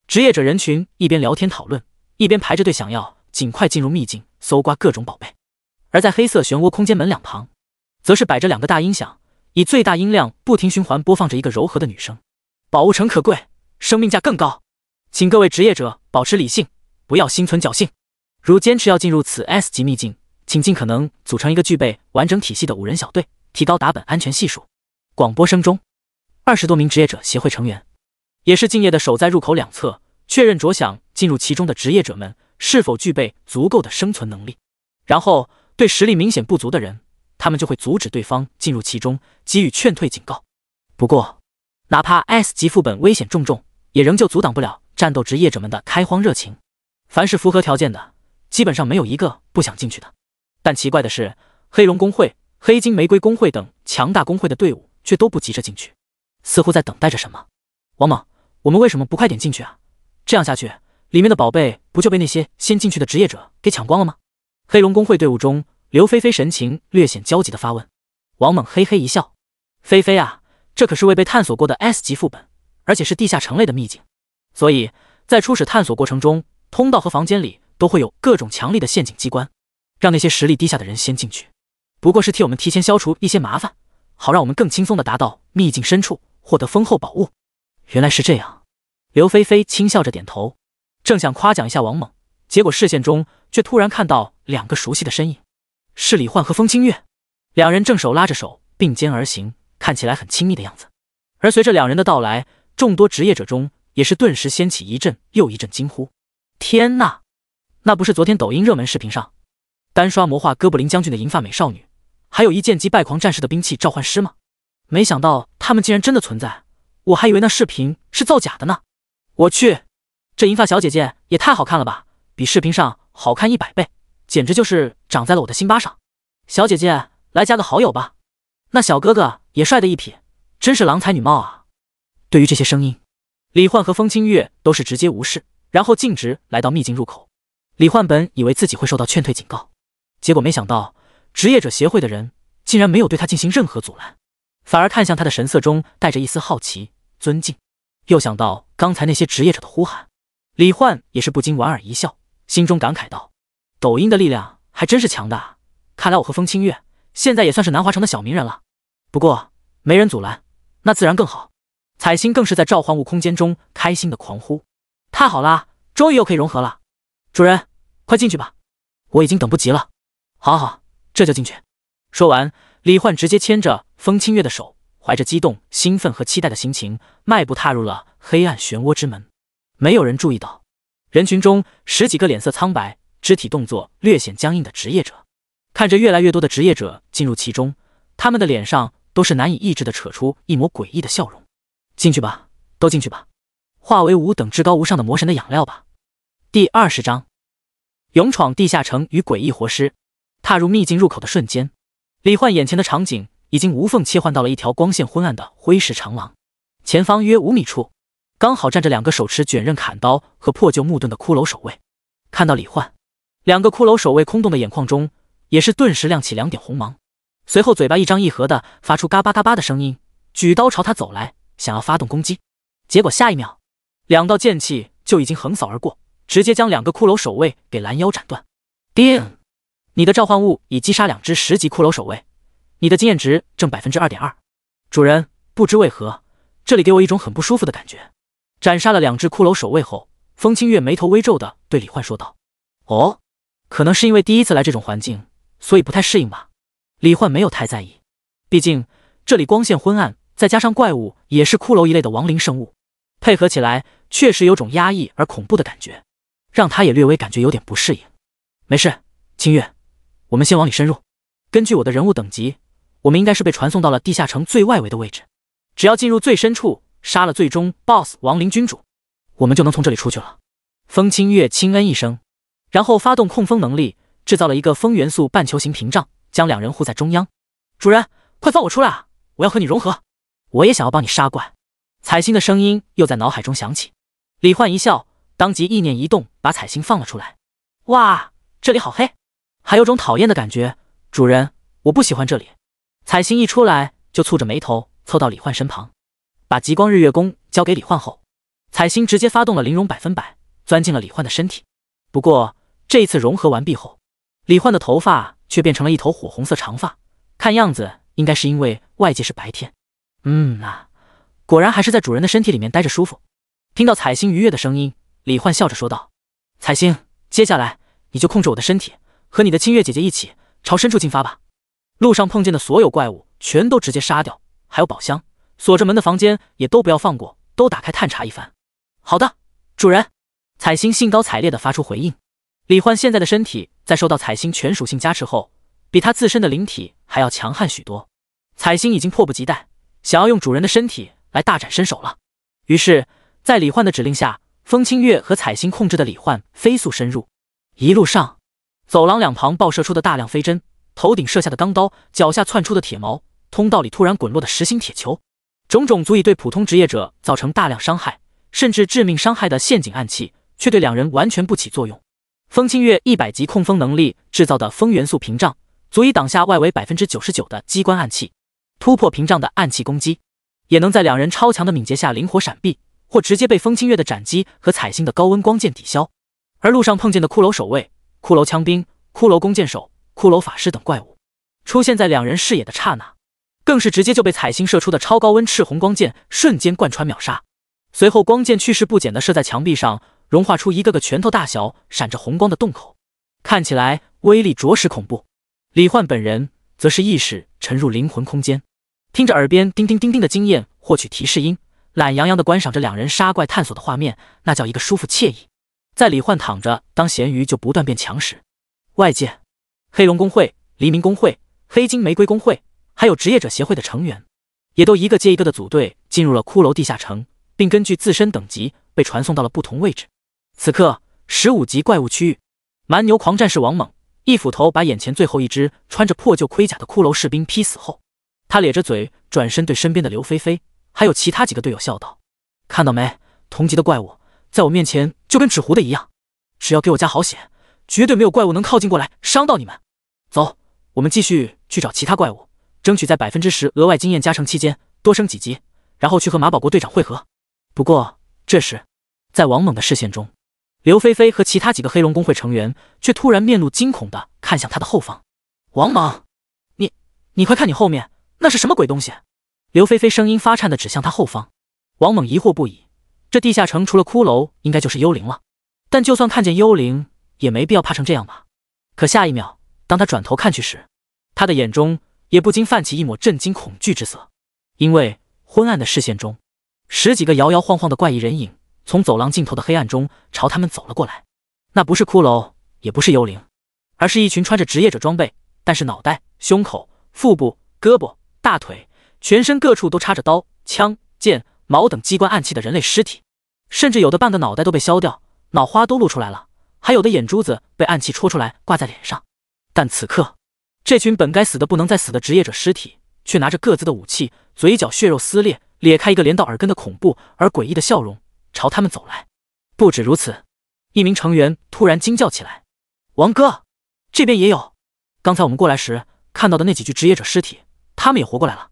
职业者人群一边聊天讨论，一边排着队想要尽快进入秘境搜刮各种宝贝。而在黑色漩涡空间门两旁，则是摆着2个大音响，以最大音量不停循环播放着一个柔和的女声：“宝物诚可贵，生命价更高，请各位职业者保持理性，不要心存侥幸。如坚持要进入此 S 级秘境，请尽可能组成一个具备完整体系的5人小队，提高打本安全系数。”广播声中，20多名职业者协会成员也是敬业的守在入口两侧，确认着想进入其中的职业者们是否具备足够的生存能力。然后对实力明显不足的人，他们就会阻止对方进入其中，给予劝退警告。不过，哪怕 S 级副本危险重重，也仍旧阻挡不了战斗职业者们的开荒热情。凡是符合条件的，基本上没有一个不想进去的。但奇怪的是，黑龙工会、黑金玫瑰工会等强大工会的队伍却都不急着进去，似乎在等待着什么。王猛，我们为什么不快点进去啊？这样下去，里面的宝贝不就被那些先进去的职业者给抢光了吗？黑龙工会队伍中，刘菲菲神情略显焦急地发问。王猛嘿嘿一笑：“菲菲啊，这可是未被探索过的 S 级副本，而且是地下城类的秘境，所以在初始探索过程中，通道和房间里都会有各种强力的陷阱机关，让那些实力低下的人先进去，不过是替我们提前消除一些麻烦，好让我们更轻松地达到秘境深处，获得丰厚宝物。原来是这样。刘菲菲轻笑着点头，正想夸奖一下王猛，结果视线中却突然看到2个熟悉的身影，是李焕和风清月。两人正手拉着手并肩而行，看起来很亲密的样子。而随着两人的到来，众多职业者中也是顿时掀起一阵又一阵惊呼。天哪，那不是昨天抖音热门视频上单刷魔化哥布林将军的银发美少女，还有一剑击败狂战士的兵器召唤师吗？没想到他们竟然真的存在，我还以为那视频是造假的呢。我去，这银发小姐姐也太好看了吧，比视频上好看100倍，简直就是长在了我的心巴上。小姐姐，来加个好友吧。那小哥哥也帅得一匹，真是郎才女貌啊。对于这些声音，李焕和风清月都是直接无视，然后径直来到秘境入口。李焕本以为自己会受到劝退警告，结果没想到职业者协会的人竟然没有对他进行任何阻拦，反而看向他的神色中带着一丝好奇、尊敬。又想到刚才那些职业者的呼喊，李焕也是不禁莞尔一笑，心中感慨道：抖音的力量还真是强大啊，看来我和风清月现在也算是南华城的小名人了。不过没人阻拦，那自然更好。彩星更是在召唤物空间中开心的狂呼：太好啦，终于又可以融合了。主人，快进去吧，我已经等不及了。好好，这就进去。说完，李焕直接牵着风清月的手，怀着激动、兴奋和期待的心情，迈步踏入了黑暗漩涡之门。没有人注意到，人群中10几个脸色苍白、肢体动作略显僵硬的职业者，看着越来越多的职业者进入其中，他们的脸上都是难以抑制地扯出一抹诡异的笑容。进去吧，都进去吧，化为5等至高无上的魔神的养料吧。第20章，勇闯地下城与诡异活尸。踏入秘境入口的瞬间，李焕眼前的场景已经无缝切换到了一条光线昏暗的灰石长廊，前方约5米处，刚好站着2个手持卷刃砍刀和破旧木盾的骷髅守卫。看到李焕，2个骷髅守卫空洞的眼眶中也是顿时亮起2点红芒，随后嘴巴一张一合的发出嘎巴嘎巴的声音，举刀朝他走来，想要发动攻击。结果下一秒，2道剑气就已经横扫而过，直接将2个骷髅守卫给拦腰斩断。叮！你的召唤物已击杀2只10级骷髅守卫，你的经验值正 2.2%。主人，不知为何，这里给我一种很不舒服的感觉。斩杀了2只骷髅守卫后，风清月眉头微皱的对李焕说道：哦，可能是因为第一次来这种环境，所以不太适应吧。李焕没有太在意，毕竟这里光线昏暗，再加上怪物也是骷髅一类的亡灵生物，配合起来确实有种压抑而恐怖的感觉，让他也略微感觉有点不适应。没事，清月，我们先往里深入。根据我的人物等级，我们应该是被传送到了地下城最外围的位置，只要进入最深处，杀了最终 BOSS 亡灵君主，我们就能从这里出去了。风清月轻嗯一声，然后发动控风能力，制造了一个风元素半球形屏障，将2人护在中央。主人，快放我出来啊，我要和你融合。我也想要帮你杀怪。彩星的声音又在脑海中响起。李焕一笑，当即意念一动，把彩星放了出来。哇，这里好黑，还有种讨厌的感觉。主人，我不喜欢这里。彩星一出来就蹙着眉头凑到李焕身旁，把极光日月弓交给李焕后，彩星直接发动了灵融100%，钻进了李焕的身体。不过这一次融合完毕后，李焕的头发却变成了一头火红色长发，看样子应该是因为外界是白天。果然还是在主人的身体里面待着舒服。听到彩星愉悦的声音，李焕笑着说道：彩星，接下来你就控制我的身体，和你的清月姐姐一起朝深处进发吧。路上碰见的所有怪物全都直接杀掉，还有宝箱、锁着门的房间也都不要放过，都打开探查一番。好的，主人。彩星兴高采烈地发出回应。李焕现在的身体在受到彩星全属性加持后，比他自身的灵体还要强悍许多。彩星已经迫不及待，想要用主人的身体来大展身手了。于是在李焕的指令下，风清月和彩星控制的李焕飞速深入。一路上，走廊两旁爆射出的大量飞针，头顶射下的钢刀，脚下窜出的铁矛，通道里突然滚落的实心铁球，种种足以对普通职业者造成大量伤害甚至致命伤害的陷阱暗器，却对2人完全不起作用。风清月100级控风能力制造的风元素屏障，足以挡下外围 99% 的机关暗器。突破屏障的暗器攻击，也能在两人超强的敏捷下灵活闪避，或直接被风清月的斩击和彩星的高温光剑抵消。而路上碰见的骷髅守卫、骷髅枪兵、骷髅弓箭手、骷髅法师等怪物，出现在两人视野的刹那，更是直接就被彩星射出的超高温赤红光剑瞬间贯穿秒杀。随后光剑去势不减地射在墙壁上，融化出一个个拳头大小、闪着红光的洞口，看起来威力着实恐怖。李焕本人则是意识沉入灵魂空间，听着耳边叮叮叮叮的经验获取提示音，懒洋洋地观赏着两人杀怪探索的画面，那叫一个舒服惬意。在李焕躺着当咸鱼就不断变强时，外界黑龙公会、黎明公会、黑金玫瑰公会还有职业者协会的成员，也都一个接一个的组队进入了骷髅地下城，并根据自身等级被传送到了不同位置。此刻15级怪物区域，蛮牛狂战士王猛一斧头把眼前最后一只穿着破旧盔甲的骷髅士兵劈死后，他咧着嘴转身对身边的刘菲菲还有其他几个队友笑道：看到没，同级的怪物在我面前就跟纸糊的一样，只要给我加好血，绝对没有怪物能靠近过来伤到你们。走，我们继续去找其他怪物，争取在10%额外经验加成期间多升几级，然后去和马保国队长会合。不过这时，在王猛的视线中，刘菲菲和其他几个黑龙公会成员却突然面露惊恐地看向他的后方。王猛，你快看你后面，那是什么鬼东西？刘菲菲声音发颤地指向他后方。王猛疑惑不已，这地下城除了骷髅应该就是幽灵了，但就算看见幽灵也没必要怕成这样吧。可下一秒，当他转头看去时，他的眼中也不禁泛起一抹震惊恐惧之色，因为昏暗的视线中，10几个摇摇晃晃的怪异人影从走廊尽头的黑暗中朝他们走了过来。那不是骷髅，也不是幽灵，而是一群穿着职业者装备，但是脑袋、胸口、腹部、胳膊、大腿、全身各处都插着刀、枪、剑、矛等机关暗器的人类尸体，甚至有的半个脑袋都被削掉，脑花都露出来了，还有的眼珠子被暗器戳出来挂在脸上。但此刻，这群本该死的不能再死的职业者尸体，却拿着各自的武器，嘴角血肉撕裂，咧开一个连到耳根的恐怖而诡异的笑容，朝他们走来。不止如此，一名成员突然惊叫起来：王哥，这边也有！刚才我们过来时看到的那几具职业者尸体，他们也活过来了。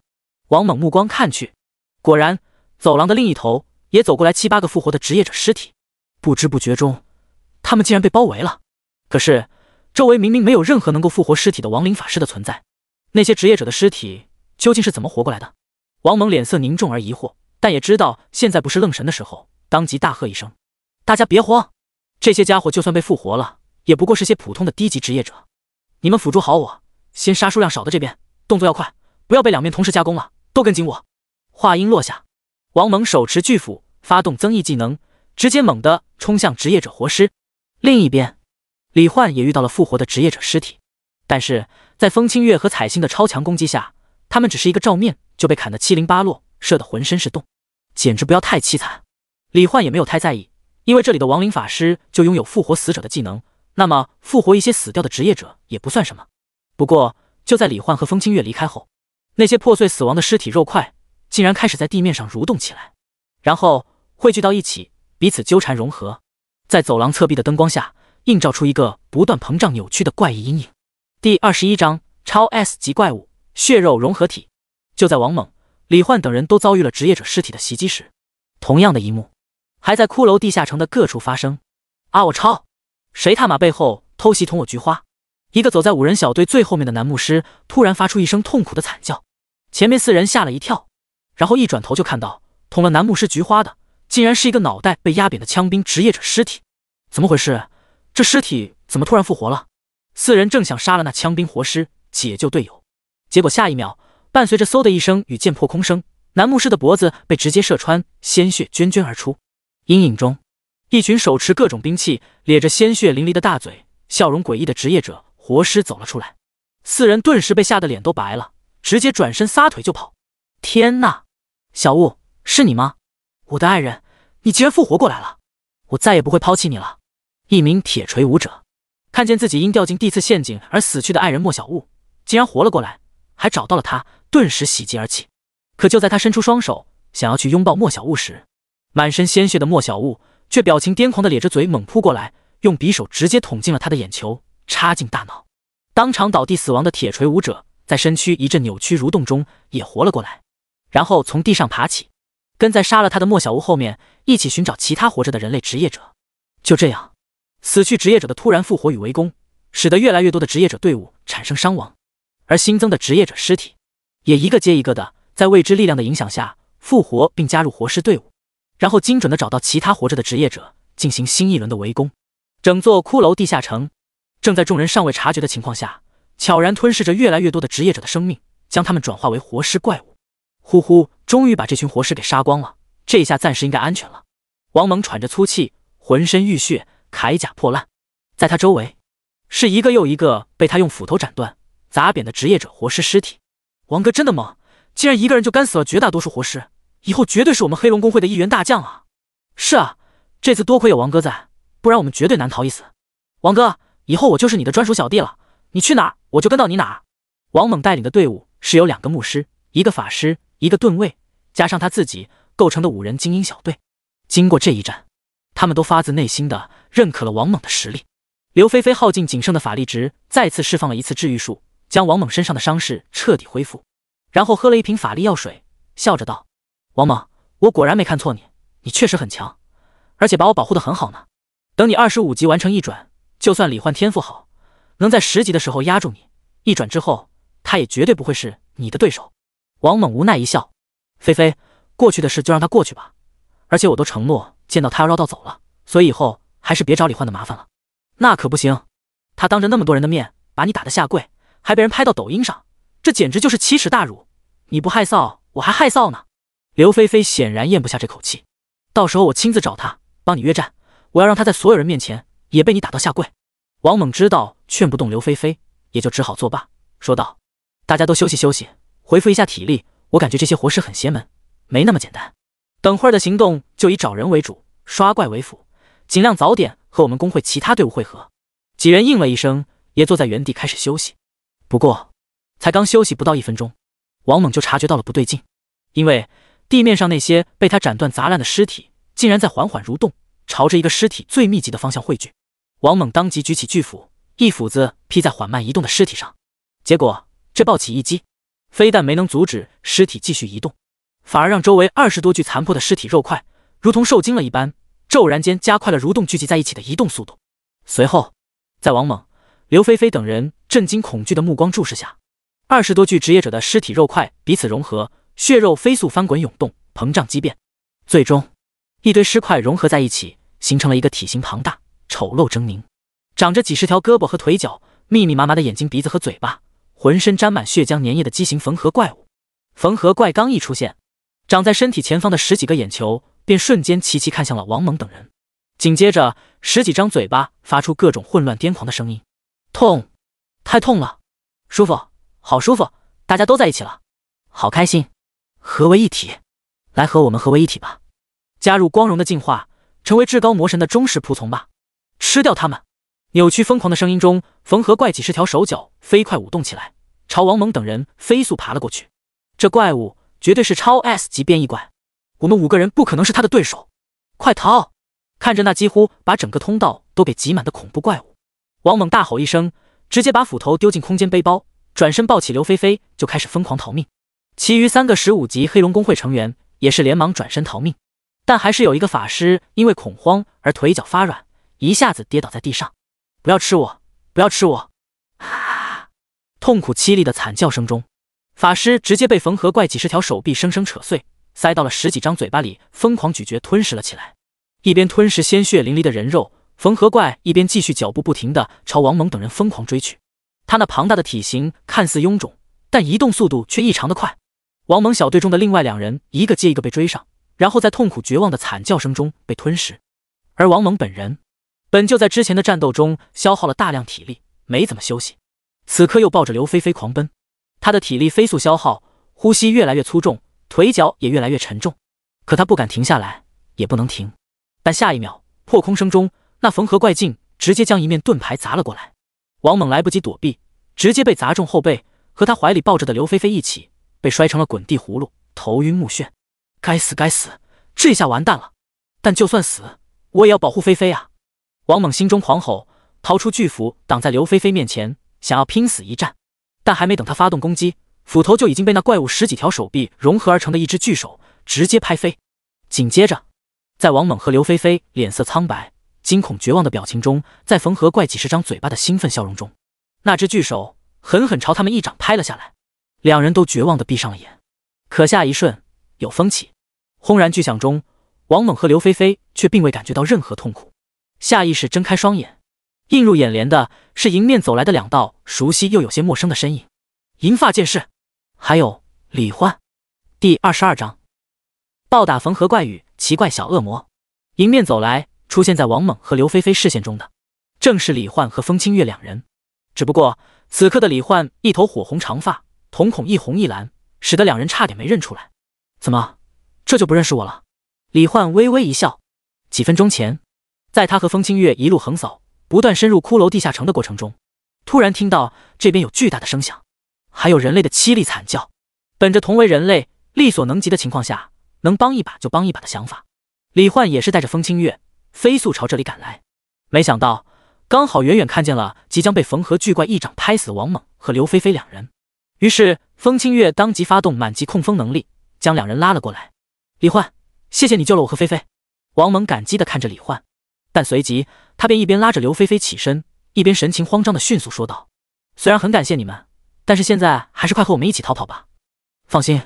王猛目光看去，果然走廊的另一头也走过来7、8个复活的职业者尸体。不知不觉中，他们竟然被包围了。可是周围明明没有任何能够复活尸体的亡灵法师的存在，那些职业者的尸体究竟是怎么活过来的？王猛脸色凝重而疑惑，但也知道现在不是愣神的时候，当即大喝一声：大家别慌，这些家伙就算被复活了，也不过是些普通的低级职业者，你们辅助好我，先杀数量少的这边，动作要快，不要被两面同时夹攻了，都跟紧我。话音落下，王猛手持巨斧，发动增益技能，直接猛地冲向职业者活尸。另一边，李焕也遇到了复活的职业者尸体，但是在风清月和彩星的超强攻击下，他们只是一个照面就被砍得七零八落，射得浑身是洞，简直不要太凄惨。李焕也没有太在意，因为这里的亡灵法师就拥有复活死者的技能，那么复活一些死掉的职业者也不算什么。不过就在李焕和风清月离开后，那些破碎死亡的尸体肉块竟然开始在地面上蠕动起来，然后汇聚到一起，彼此纠缠融合，在走廊侧壁的灯光下映照出一个不断膨胀扭曲的怪异阴影。第21章超 S 级怪物血肉融合体。就在王猛、李焕等人都遭遇了职业者尸体的袭击时，同样的一幕还在骷髅地下城的各处发生。啊我操！谁他妈背后偷袭捅我菊花？一个走在5人小队最后面的男牧师突然发出一声痛苦的惨叫，前面4人吓了一跳，然后一转头就看到捅了男牧师菊花的竟然是一个脑袋被压扁的枪兵职业者尸体。怎么回事？这尸体怎么突然复活了？4人正想杀了那枪兵活尸解救队友，结果下一秒伴随着嗖的一声与剑破空声，男牧师的脖子被直接射穿，鲜血涓涓而出。阴影中，一群手持各种兵器、咧着鲜血淋漓的大嘴、笑容诡异的职业者活尸走了出来。4人顿时被吓得脸都白了，直接转身撒腿就跑。天哪！小雾，是你吗？我的爱人，你竟然复活过来了！我再也不会抛弃你了。一名铁锤武者看见自己因掉进地刺陷阱而死去的爱人莫小雾竟然活了过来，还找到了他，顿时喜极而泣。可就在他伸出双手想要去拥抱莫小雾时，满身鲜血的莫小雾却表情癫狂的咧着嘴猛扑过来，用匕首直接捅进了他的眼球，插进大脑。当场倒地死亡的铁锤武者在身躯一阵扭曲蠕动中也活了过来，然后从地上爬起，跟在杀了他的莫小屋后面一起寻找其他活着的人类职业者。就这样，死去职业者的突然复活与围攻，使得越来越多的职业者队伍产生伤亡，而新增的职业者尸体也一个接一个的在未知力量的影响下复活并加入活尸队伍，然后精准地找到其他活着的职业者进行新一轮的围攻。整座骷髅地下城正在众人尚未察觉的情况下，悄然吞噬着越来越多的职业者的生命，将他们转化为活尸怪物。呼呼，终于把这群活尸给杀光了，这下暂时应该安全了。王猛喘着粗气，浑身浴血，铠甲破烂，在他周围是一个又一个被他用斧头斩断、砸扁的职业者活尸尸体。王哥真的猛，竟然一个人就干死了绝大多数活尸，以后绝对是我们黑龙公会的一员大将啊！是啊，这次多亏有王哥在，不然我们绝对难逃一死。王哥，以后我就是你的专属小弟了，你去哪儿我就跟到你哪儿。王猛带领的队伍是由2个牧师、1个法师、1个盾卫，加上他自己构成的5人精英小队。经过这一战，他们都发自内心的认可了王猛的实力。刘菲菲耗尽仅剩的法力值，再次释放了一次治愈术，将王猛身上的伤势彻底恢复，然后喝了一瓶法力药水，笑着道：王猛，我果然没看错你，你确实很强，而且把我保护得很好呢。等你25级完成一转，就算李焕天赋好，能在10级的时候压住你，一转之后他也绝对不会是你的对手。王猛无奈一笑：菲菲，过去的事就让他过去吧，而且我都承诺见到他要绕道走了，所以以后还是别找李焕的麻烦了。那可不行，他当着那么多人的面把你打得下跪，还被人拍到抖音上，这简直就是奇耻大辱，你不害臊我还害臊呢。刘菲菲显然咽不下这口气，到时候我亲自找他帮你约战，我要让他在所有人面前也被你打到下跪。王猛知道劝不动刘菲菲，也就只好作罢，说道：大家都休息休息，恢复一下体力，我感觉这些活尸很邪门，没那么简单。等会儿的行动就以找人为主，刷怪为辅，尽量早点和我们工会其他队伍会合。几人应了一声，也坐在原地开始休息。不过才刚休息不到1分钟，王猛就察觉到了不对劲，因为地面上那些被他斩断砸烂的尸体竟然在缓缓蠕动，朝着一个尸体最密集的方向汇聚。王猛当即举起巨斧，一斧子劈在缓慢移动的尸体上，结果这暴起一击非但没能阻止尸体继续移动，反而让周围20多具残破的尸体肉块如同受惊了一般，骤然间加快了蠕动聚集在一起的移动速度。随后在王猛、刘菲菲等人震惊恐惧的目光注视下，20多具职业者的尸体肉块彼此融合，血肉飞速翻滚涌动，膨胀激变，最终一堆尸块融合在一起，形成了一个体型庞大、丑陋狰狞、长着几十条胳膊和腿脚、密密麻麻的眼睛、鼻子和嘴巴，浑身沾满血浆粘液的畸形缝合怪物。缝合怪刚一出现，长在身体前方的10几个眼球便瞬间齐齐看向了王猛等人，紧接着10几张嘴巴发出各种混乱癫狂的声音。痛，太痛了，舒服，好舒服，大家都在一起了，好开心，合为一体，来和我们合为一体吧，加入光荣的进化，成为至高魔神的忠实仆从吧，吃掉他们。扭曲疯狂的声音中，缝合怪几十条手脚飞快舞动起来，朝王猛等人飞速爬了过去。这怪物绝对是超 S 级变异怪，我们5个人不可能是他的对手，快逃！看着那几乎把整个通道都给挤满的恐怖怪物，王猛大吼一声，直接把斧头丢进空间背包，转身抱起刘菲菲就开始疯狂逃命。其余3个15级黑龙公会成员也是连忙转身逃命，但还是有一个法师因为恐慌而腿脚发软，一下子跌倒在地上。不要吃我，不要吃我！啊！痛苦凄厉的惨叫声中，法师直接被缝合怪几十条手臂生生扯碎，塞到了10几张嘴巴里，疯狂咀嚼吞食了起来。一边吞食鲜血淋漓的人肉，缝合怪一边继续脚步不停地朝王猛等人疯狂追去。他那庞大的体型看似臃肿，但移动速度却异常的快。王猛小队中的另外2人一个接一个被追上，然后在痛苦绝望的惨叫声中被吞噬。而王猛本人本就在之前的战斗中消耗了大量体力，没怎么休息，此刻又抱着刘菲菲狂奔，他的体力飞速消耗，呼吸越来越粗重，腿脚也越来越沉重。可他不敢停下来，也不能停。但下一秒，破空声中，那缝合怪镜直接将一面盾牌砸了过来。王猛来不及躲避，直接被砸中后背，和他怀里抱着的刘菲菲一起被摔成了滚地葫芦，头晕目眩。该死该死，这下完蛋了！但就算死，我也要保护菲菲啊！王猛心中狂吼，掏出巨斧挡在刘菲菲面前，想要拼死一战。但还没等他发动攻击，斧头就已经被那怪物10几条手臂融合而成的一只巨手直接拍飞。紧接着，在王猛和刘菲菲脸色苍白、惊恐绝望的表情中，在缝合怪几十张嘴巴的兴奋笑容中，那只巨手狠狠朝他们一掌拍了下来。两人都绝望地闭上了眼。可下一瞬，有风起，轰然巨响中，王猛和刘菲菲却并未感觉到任何痛苦，下意识睁开双眼，映入眼帘的是迎面走来的2道熟悉又有些陌生的身影，银发剑士，还有李焕。第22章，暴打缝合怪与奇怪小恶魔。迎面走来，出现在王猛和刘菲菲视线中的，正是李焕和风清月2人。只不过此刻的李焕一头火红长发，瞳孔一红一蓝，使得2人差点没认出来。怎么，这就不认识我了？李焕微微一笑。几分钟前，在他和风清月一路横扫，不断深入骷髅地下城的过程中，突然听到这边有巨大的声响，还有人类的凄厉惨叫。本着同为人类力所能及的情况下，能帮一把就帮一把的想法，李焕也是带着风清月飞速朝这里赶来。没想到刚好远远看见了即将被缝合巨怪一掌拍死的王猛和刘菲菲2人，于是风清月当即发动满级控风能力，将2人拉了过来。李焕，谢谢你救了我和菲菲。王猛感激地看着李焕，但随即他便一边拉着刘菲菲起身，一边神情慌张地迅速说道：虽然很感谢你们，但是现在还是快和我们一起逃跑吧。放心，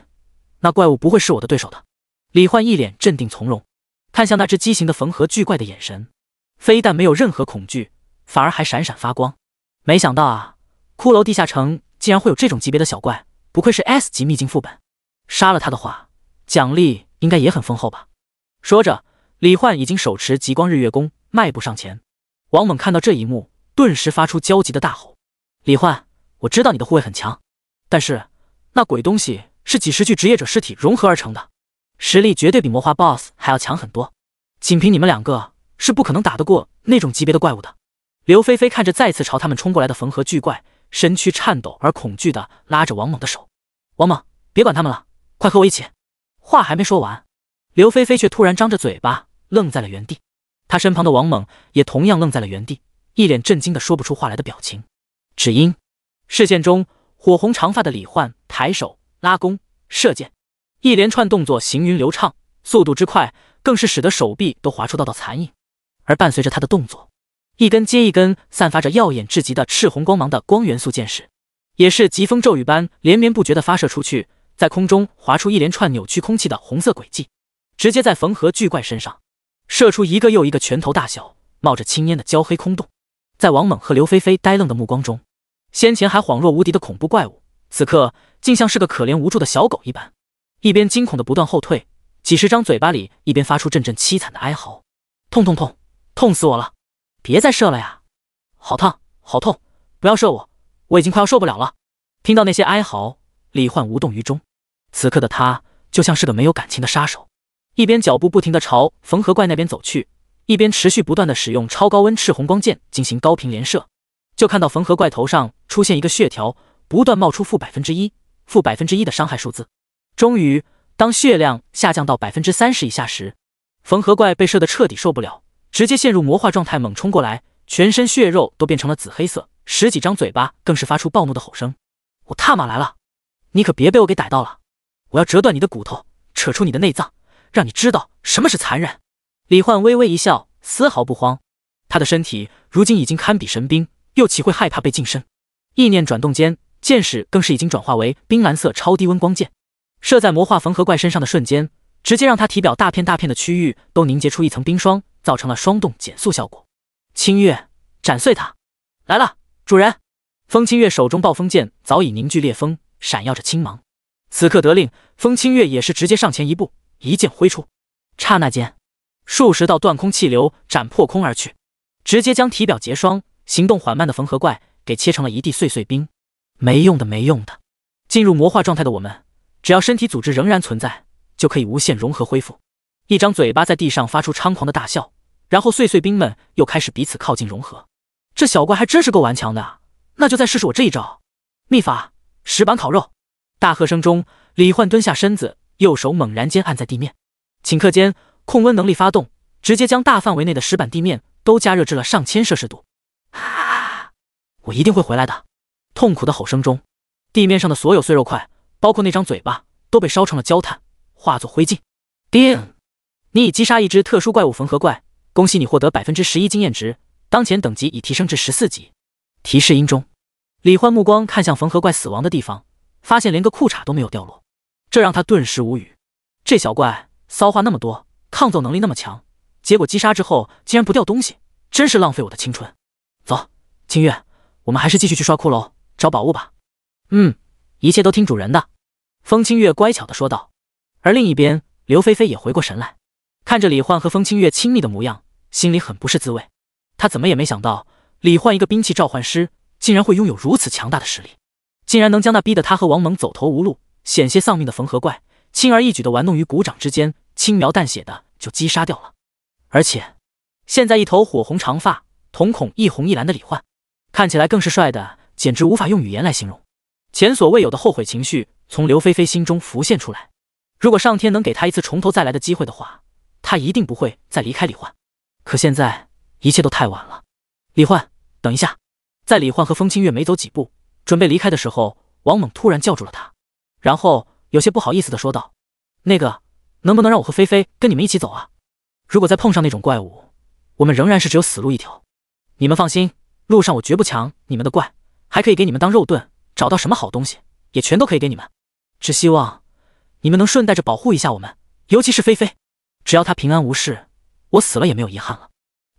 那怪物不会是我的对手的。李焕一脸镇定从容，看向那只畸形的缝合巨怪的眼神，非但没有任何恐惧，反而还闪闪发光。没想到啊，骷髅地下城竟然会有这种级别的小怪，不愧是 S 级秘境副本。杀了他的话，奖励应该也很丰厚吧。说着，李焕已经手持极光日月弓，迈步上前。王猛看到这一幕，顿时发出焦急的大吼：李焕，我知道你的护卫很强，但是那鬼东西是几十具职业者尸体融合而成的，实力绝对比魔化 BOSS 还要强很多，仅凭你们2个是不可能打得过那种级别的怪物的。刘菲菲看着再次朝他们冲过来的缝合巨怪，身躯颤抖而恐惧地拉着王猛的手：王猛，别管他们了，快和我一起。话还没说完，刘菲菲却突然张着嘴巴愣在了原地。他身旁的王猛也同样愣在了原地，一脸震惊的说不出话来的表情。只因视线中火红长发的李焕抬手拉弓射箭，一连串动作行云流畅，速度之快更是使得手臂都划出道道残影。而伴随着他的动作，一根接一根散发着耀眼至极的赤红光芒的光元素箭矢，也是疾风骤雨般连绵不绝地发射出去，在空中划出一连串扭曲空气的红色轨迹，直接在缝合巨怪身上射出一个又一个拳头大小、冒着青烟的焦黑空洞。在王猛和刘菲菲呆愣的目光中，先前还恍若无敌的恐怖怪物，此刻竟像是个可怜无助的小狗一般，一边惊恐的不断后退，几十张嘴巴里一边发出阵阵凄惨的哀嚎：痛痛痛，痛死我了！别再射了呀！好烫，好痛！不要射我，我已经快要受不了了！听到那些哀嚎，李焕无动于衷。此刻的他就像是个没有感情的杀手，一边脚步不停地朝缝合怪那边走去，一边持续不断地使用超高温赤红光剑进行高频连射。就看到缝合怪头上出现一个血条，不断冒出-1%、-1%的伤害数字。终于，当血量下降到30%以下时，缝合怪被射得彻底受不了，直接陷入魔化状态，猛冲过来，全身血肉都变成了紫黑色，10几张嘴巴更是发出暴怒的吼声：我他妈来了！你可别被我给逮到了！我要折断你的骨头，扯出你的内脏，让你知道什么是残忍！李焕微微一笑，丝毫不慌。他的身体如今已经堪比神兵，又岂会害怕被近身？意念转动间，箭矢更是已经转化为冰蓝色超低温光剑，射在魔化缝合怪身上的瞬间，直接让他体表大片大片的区域都凝结出一层冰霜，造成了霜冻减速效果。清月，斩碎它！来了，主人！风清月手中暴风剑早已凝聚烈风，闪耀着青芒。此刻得令，风清月也是直接上前一步，一剑挥出，刹那间，数十道断空气流斩破空而去，直接将体表结霜、行动缓慢的缝合怪给切成了一地碎碎冰。没用的，没用的！进入魔化状态的我们，只要身体组织仍然存在，就可以无限融合恢复。一张嘴巴在地上发出猖狂的大笑，然后碎碎冰们又开始彼此靠近融合。这小怪还真是够顽强的啊！那就再试试我这一招，秘法石板烤肉。大喝声中，李焕蹲下身子，右手猛然间按在地面，顷刻间控温能力发动，直接将大范围内的石板地面都加热至了上千摄氏度。啊！我一定会回来的！痛苦的吼声中，地面上的所有碎肉块，包括那张嘴巴，都被烧成了焦炭，化作灰烬。叮！你已击杀一只特殊怪物缝合怪，恭喜你获得11%经验值，当前等级已提升至14级。提示音中，李焕目光看向缝合怪死亡的地方，发现连个裤衩都没有掉落，这让他顿时无语。这小怪骚话那么多，抗揍能力那么强，结果击杀之后竟然不掉东西，真是浪费我的青春。走，清月，我们还是继续去刷骷髅找宝物吧。一切都听主人的。风清月乖巧地说道。而另一边，刘菲菲也回过神来，看着李焕和风清月亲密的模样，心里很不是滋味。他怎么也没想到，李焕一个兵器召唤师，竟然会拥有如此强大的实力，竟然能将那逼得他和王猛走投无路、险些丧命的缝合怪，轻而易举地玩弄于股掌之间，轻描淡写的就击杀掉了。而且，现在一头火红长发、瞳孔一红一蓝的李焕，看起来更是帅的，简直无法用语言来形容。前所未有的后悔情绪从刘菲菲心中浮现出来。如果上天能给他一次从头再来的机会的话，他一定不会再离开李焕。可现在一切都太晚了。李焕，等一下！在李焕和风清月没走几步，准备离开的时候，王猛突然叫住了他，然后有些不好意思地说道：“那个，能不能让我和菲菲跟你们一起走啊？如果再碰上那种怪物，我们仍然是只有死路一条。你们放心，路上我绝不抢你们的怪，还可以给你们当肉盾，找到什么好东西也全都可以给你们。只希望你们能顺带着保护一下我们，尤其是菲菲，只要她平安无事，我死了也没有遗憾了。”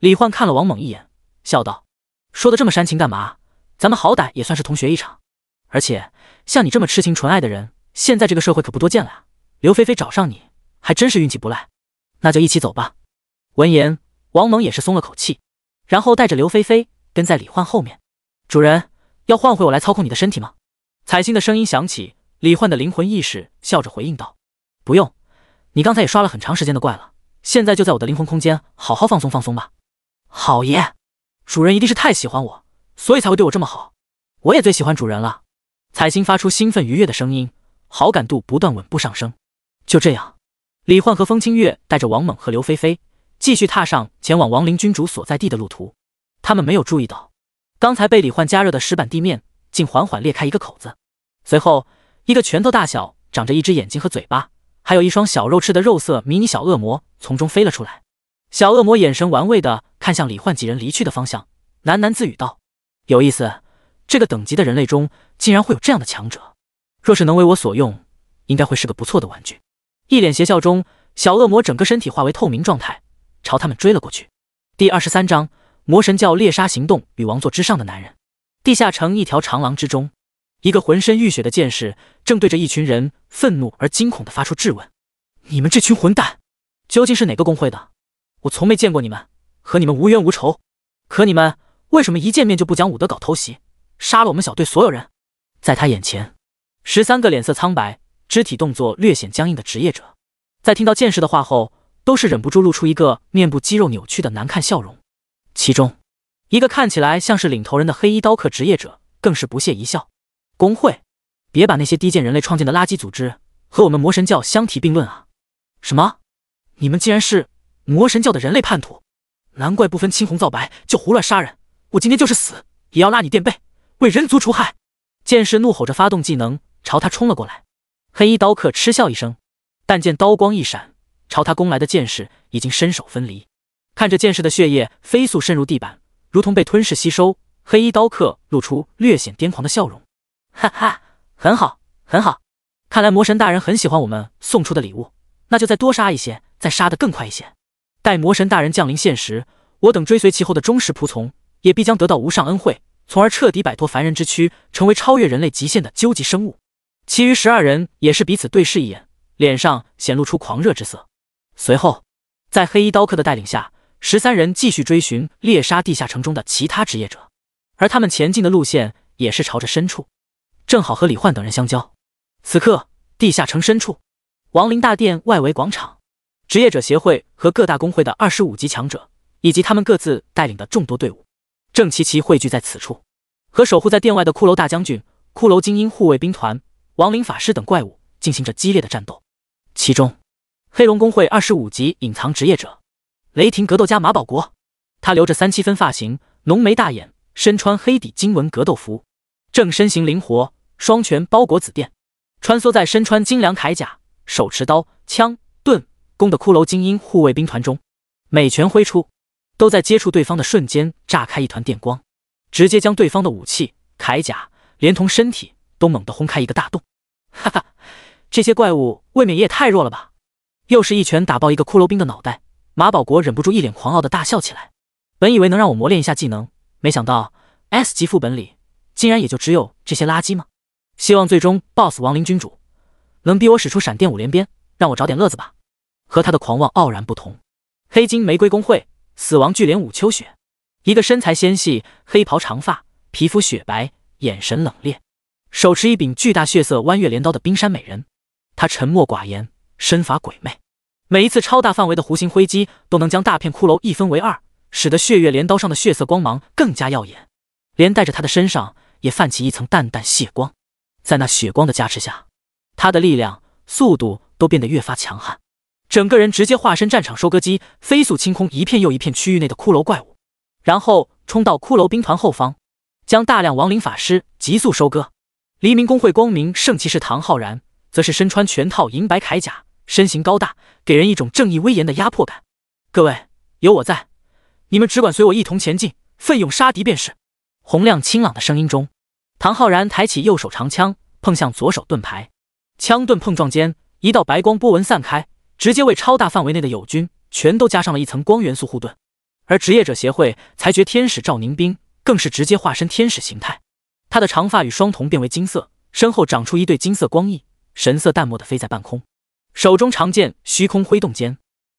李焕看了王猛一眼，笑道：“说的这么煽情干嘛？咱们好歹也算是同学一场，而且像你这么痴情纯爱的人，现在这个社会可不多见了啊。刘菲菲找上你，还真是运气不赖。那就一起走吧。”闻言，王猛也是松了口气，然后带着刘菲菲跟在李焕后面。“主人，要换回我来操控你的身体吗？”彩星的声音响起，李焕的灵魂意识笑着回应道：“不用，你刚才也刷了很长时间的怪了，现在就在我的灵魂空间好好放松放松吧。”“好耶，主人一定是太喜欢我，所以才会对我这么好。我也最喜欢主人了。”彩星发出兴奋愉悦的声音，好感度不断稳步上升。就这样，李焕和风清月带着王猛和刘菲菲继续踏上前往亡灵君主所在地的路途。他们没有注意到，刚才被李焕加热的石板地面竟缓缓裂开一个口子，随后一个拳头大小、长着一只眼睛和嘴巴，还有一双小肉翅的肉色迷你小恶魔从中飞了出来。小恶魔眼神玩味地看向李焕几人离去的方向，喃喃自语道：“有意思，这个等级的人类中竟然会有这样的强者，若是能为我所用，应该会是个不错的玩具。”一脸邪笑中，小恶魔整个身体化为透明状态，朝他们追了过去。第23章魔神教猎杀行动与王座之上的男人。地下城一条长廊之中，一个浑身浴血的剑士正对着一群人愤怒而惊恐地发出质问：“你们这群混蛋，究竟是哪个公会的？我从没见过你们，和你们无冤无仇，可你们为什么一见面就不讲武德搞偷袭，杀了我们小队所有人？”在他眼前，13个脸色苍白、肢体动作略显僵硬的职业者，在听到剑士的话后，都是忍不住露出一个面部肌肉扭曲的难看笑容。其中一个看起来像是领头人的黑衣刀客职业者更是不屑一笑：“工会，别把那些低贱人类创建的垃圾组织和我们魔神教相提并论啊！什么？你们竟然是魔神教的人类叛徒？难怪不分青红皂白就胡乱杀人，我今天就是死也要拉你垫背，为人族除害！”剑士怒吼着发动技能朝他冲了过来。黑衣刀客嗤笑一声，但见刀光一闪，朝他攻来的剑士已经身首分离。看着剑士的血液飞速渗入地板，如同被吞噬吸收，黑衣刀客露出略显癫狂的笑容：“哈哈，很好，很好，看来魔神大人很喜欢我们送出的礼物，那就再多杀一些，再杀得更快一些。待魔神大人降临现时，我等追随其后的忠实仆从也必将得到无上恩惠，从而彻底摆脱凡人之躯，成为超越人类极限的究极生物。”其余12人也是彼此对视一眼，脸上显露出狂热之色。随后，在黑衣刀客的带领下，13人继续追寻猎杀地下城中的其他职业者，而他们前进的路线也是朝着深处，正好和李焕等人相交。此刻，地下城深处，亡灵大殿外围广场，职业者协会和各大公会的25级强者，以及他们各自带领的众多队伍，正齐齐汇聚在此处，和守护在殿外的骷髅大将军、骷髅精英护卫兵团、亡灵法师等怪物进行着激烈的战斗。其中，黑龙公会25级隐藏职业者雷霆格斗家马保国，他留着3-7分发型，浓眉大眼，身穿黑底经纹格斗服，正身形灵活，双拳包裹紫电，穿梭在身穿精良铠甲、手持刀、枪、盾、弓的骷髅精英护卫兵团中，每拳挥出，都在接触对方的瞬间炸开一团电光，直接将对方的武器、铠甲连同身体都猛地轰开一个大洞。哈哈，这些怪物未免也太弱了吧！又是一拳打爆一个骷髅兵的脑袋，马保国忍不住一脸狂傲的大笑起来。本以为能让我磨练一下技能，没想到 S 级副本里竟然也就只有这些垃圾吗？希望最终 BOSS 亡灵君主能逼我使出闪电5连鞭，让我找点乐子吧。和他的狂妄傲然不同，黑金玫瑰公会死亡巨莲武秋雪，一个身材纤细、黑袍长发、皮肤雪白、眼神冷冽，手持一柄巨大血色弯月镰刀的冰山美人。她沉默寡言，身法鬼魅，每一次超大范围的弧形挥击都能将大片骷髅一分为二，使得血月镰刀上的血色光芒更加耀眼，连带着她的身上也泛起一层淡淡血光。在那血光的加持下，她的力量、速度都变得越发强悍，整个人直接化身战场收割机，飞速清空一片又一片区域内的骷髅怪物，然后冲到骷髅兵团后方，将大量亡灵法师急速收割。黎明公会光明圣骑士唐浩然则是身穿全套银白铠甲，身形高大，给人一种正义威严的压迫感。各位，有我在，你们只管随我一同前进，奋勇杀敌便是。洪亮清朗的声音中，唐浩然抬起右手长枪，碰向左手盾牌，枪盾碰撞间，一道白光波纹散开，直接为超大范围内的友军全都加上了一层光元素护盾。而职业者协会裁决天使赵宁兵更是直接化身天使形态，他的长发与双瞳变为金色，身后长出一对金色光翼，神色淡漠地飞在半空，手中长剑虚空挥动间，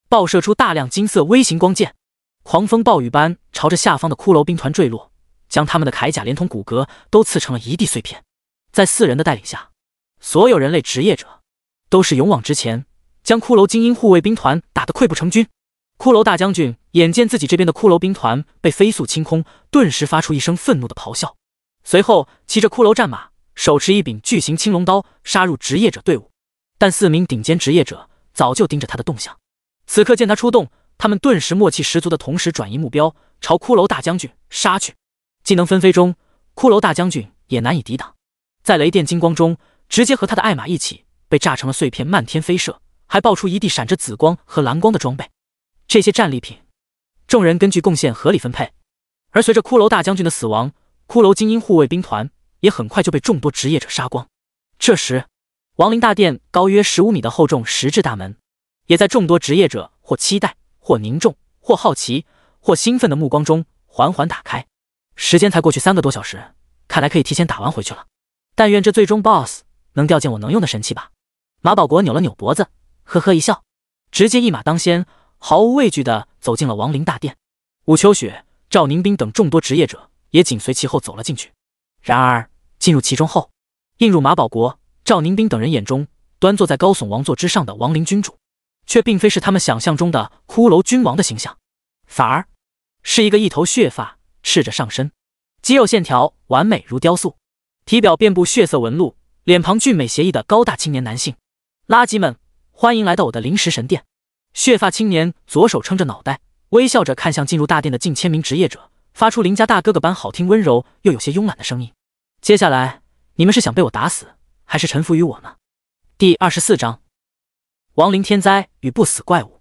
爆射出大量金色微型光剑，狂风暴雨般朝着下方的骷髅兵团坠落，将他们的铠甲连同骨骼都刺成了一地碎片。在4人的带领下，所有人类职业者都是勇往直前，将骷髅精英护卫兵团打得溃不成军。骷髅大将军眼见自己这边的骷髅兵团被飞速清空，顿时发出一声愤怒的咆哮，随后骑着骷髅战马，手持一柄巨型青龙刀杀入职业者队伍。但4名顶尖职业者早就盯着他的动向，此刻见他出动，他们顿时默契十足的同时转移目标，朝骷髅大将军杀去。技能纷飞中，骷髅大将军也难以抵挡，在雷电金光中直接和他的爱马一起被炸成了碎片，漫天飞射，还爆出一地闪着紫光和蓝光的装备。这些战利品众人根据贡献合理分配，而随着骷髅大将军的死亡，骷髅精英护卫兵团也很快就被众多职业者杀光。这时亡灵大殿高约15米的厚重石质大门也在众多职业者或期待、或凝重、或好奇、或兴奋的目光中缓缓打开。时间才过去3个多小时，看来可以提前打完回去了。但愿这最终 BOSS 能调见我能用的神器吧。马保国扭了扭脖子，呵呵一笑，直接一马当先，毫无畏惧地走进了亡灵大殿。武秋雪、赵宁兵等众多职业者也紧随其后走了进去。然而进入其中后，映入马保国、赵宁兵等人眼中，端坐在高耸王座之上的亡灵君主，却并非是他们想象中的骷髅君王的形象，反而是一个一头血发、赤着上身，肌肉线条完美如雕塑，体表遍布血色纹路，脸庞俊美邪异的高大青年男性。垃圾们，欢迎来到我的灵石神殿。血发青年左手撑着脑袋，微笑着看向进入大殿的近1000名职业者，发出邻家大哥哥般好听温柔又有些慵懒的声音。接下来你们是想被我打死，还是臣服于我呢？第24章亡灵天灾与不死怪物。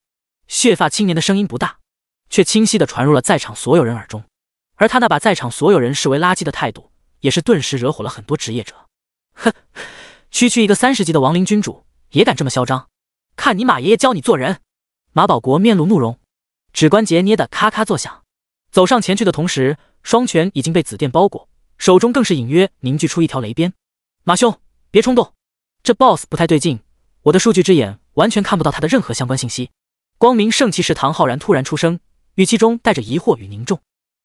血发青年的声音不大，却清晰地传入了在场所有人耳中，而他那把在场所有人视为垃圾的态度，也是顿时惹火了很多职业者。哼，区区一个30级的亡灵君主也敢这么嚣张，看你马爷爷教你做人。马保国面露怒容，指关节捏得咔咔作响，走上前去的同时，双拳已经被紫电包裹，手中更是隐约凝聚出一条雷鞭。马兄，别冲动，这 BOSS 不太对劲，我的数据之眼完全看不到他的任何相关信息。光明圣骑士唐浩然突然出声，语气中带着疑惑与凝重。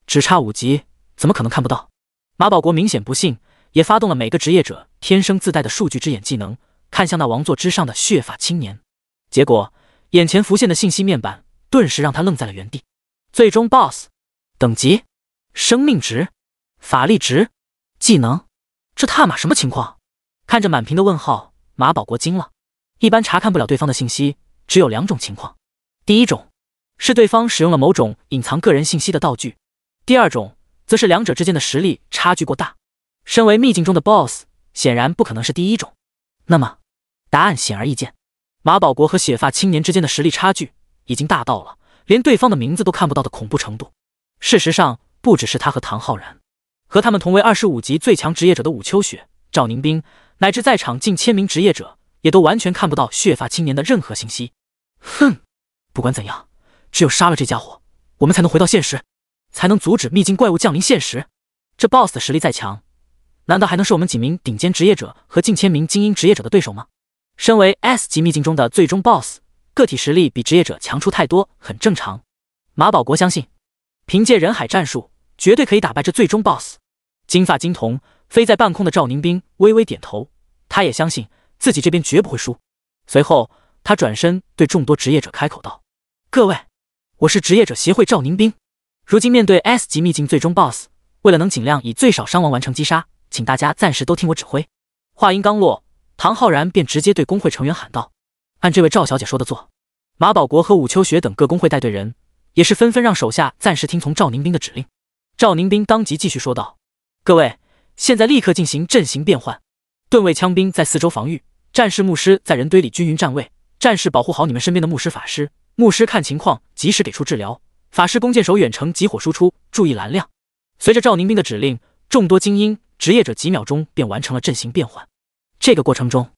只差5级，怎么可能看不到？马保国明显不信，也发动了每个职业者天生自带的数据之眼技能，看向那王座之上的血发青年。结果眼前浮现的信息面板顿时让他愣在了原地。最终 BOSS 等级、生命值、法力值、技能，这他妈什么情况？看着满屏的问号，马保国惊了。一般查看不了对方的信息，只有2种情况。第一种是对方使用了某种隐藏个人信息的道具，第二种则是两者之间的实力差距过大。身为秘境中的 BOSS，显然不可能是第一种。那么，答案显而易见，马保国和血发青年之间的实力差距已经大到了连对方的名字都看不到的恐怖程度。事实上，不只是他和唐浩然，和他们同为25级最强职业者的武秋雪、赵宁冰，乃至在场近1000名职业者，也都完全看不到血发青年的任何信息。哼，不管怎样，只有杀了这家伙，我们才能回到现实，才能阻止秘境怪物降临现实。这 BOSS 的实力再强，难道还能是我们几名顶尖职业者和近1000名精英职业者的对手吗？身为 S 级秘境中的最终 BOSS， 个体实力比职业者强出太多，很正常。马保国相信，凭借人海战术，绝对可以打败这最终 BOSS。金发金瞳飞在半空的赵宁冰微微点头，他也相信自己这边绝不会输。随后，他转身对众多职业者开口道：“各位，我是职业者协会赵宁冰。如今面对 S 级秘境最终 BOSS， 为了能尽量以最少伤亡完成击杀，请大家暂时都听我指挥。”话音刚落，唐浩然便直接对工会成员喊道：“按这位赵小姐说的做。”马保国和武秋雪等各工会带队人也是纷纷让手下暂时听从赵宁冰的指令。赵宁冰当即继续说道：“各位，现在立刻进行阵型变换，盾卫枪兵在四周防御，战士牧师在人堆里均匀站位，战士保护好你们身边的牧师法师，牧师看情况及时给出治疗，法师弓箭手远程集火输出，注意蓝亮。”随着赵宁冰的指令，众多精英职业者几秒钟便完成了阵型变换。这个过程中，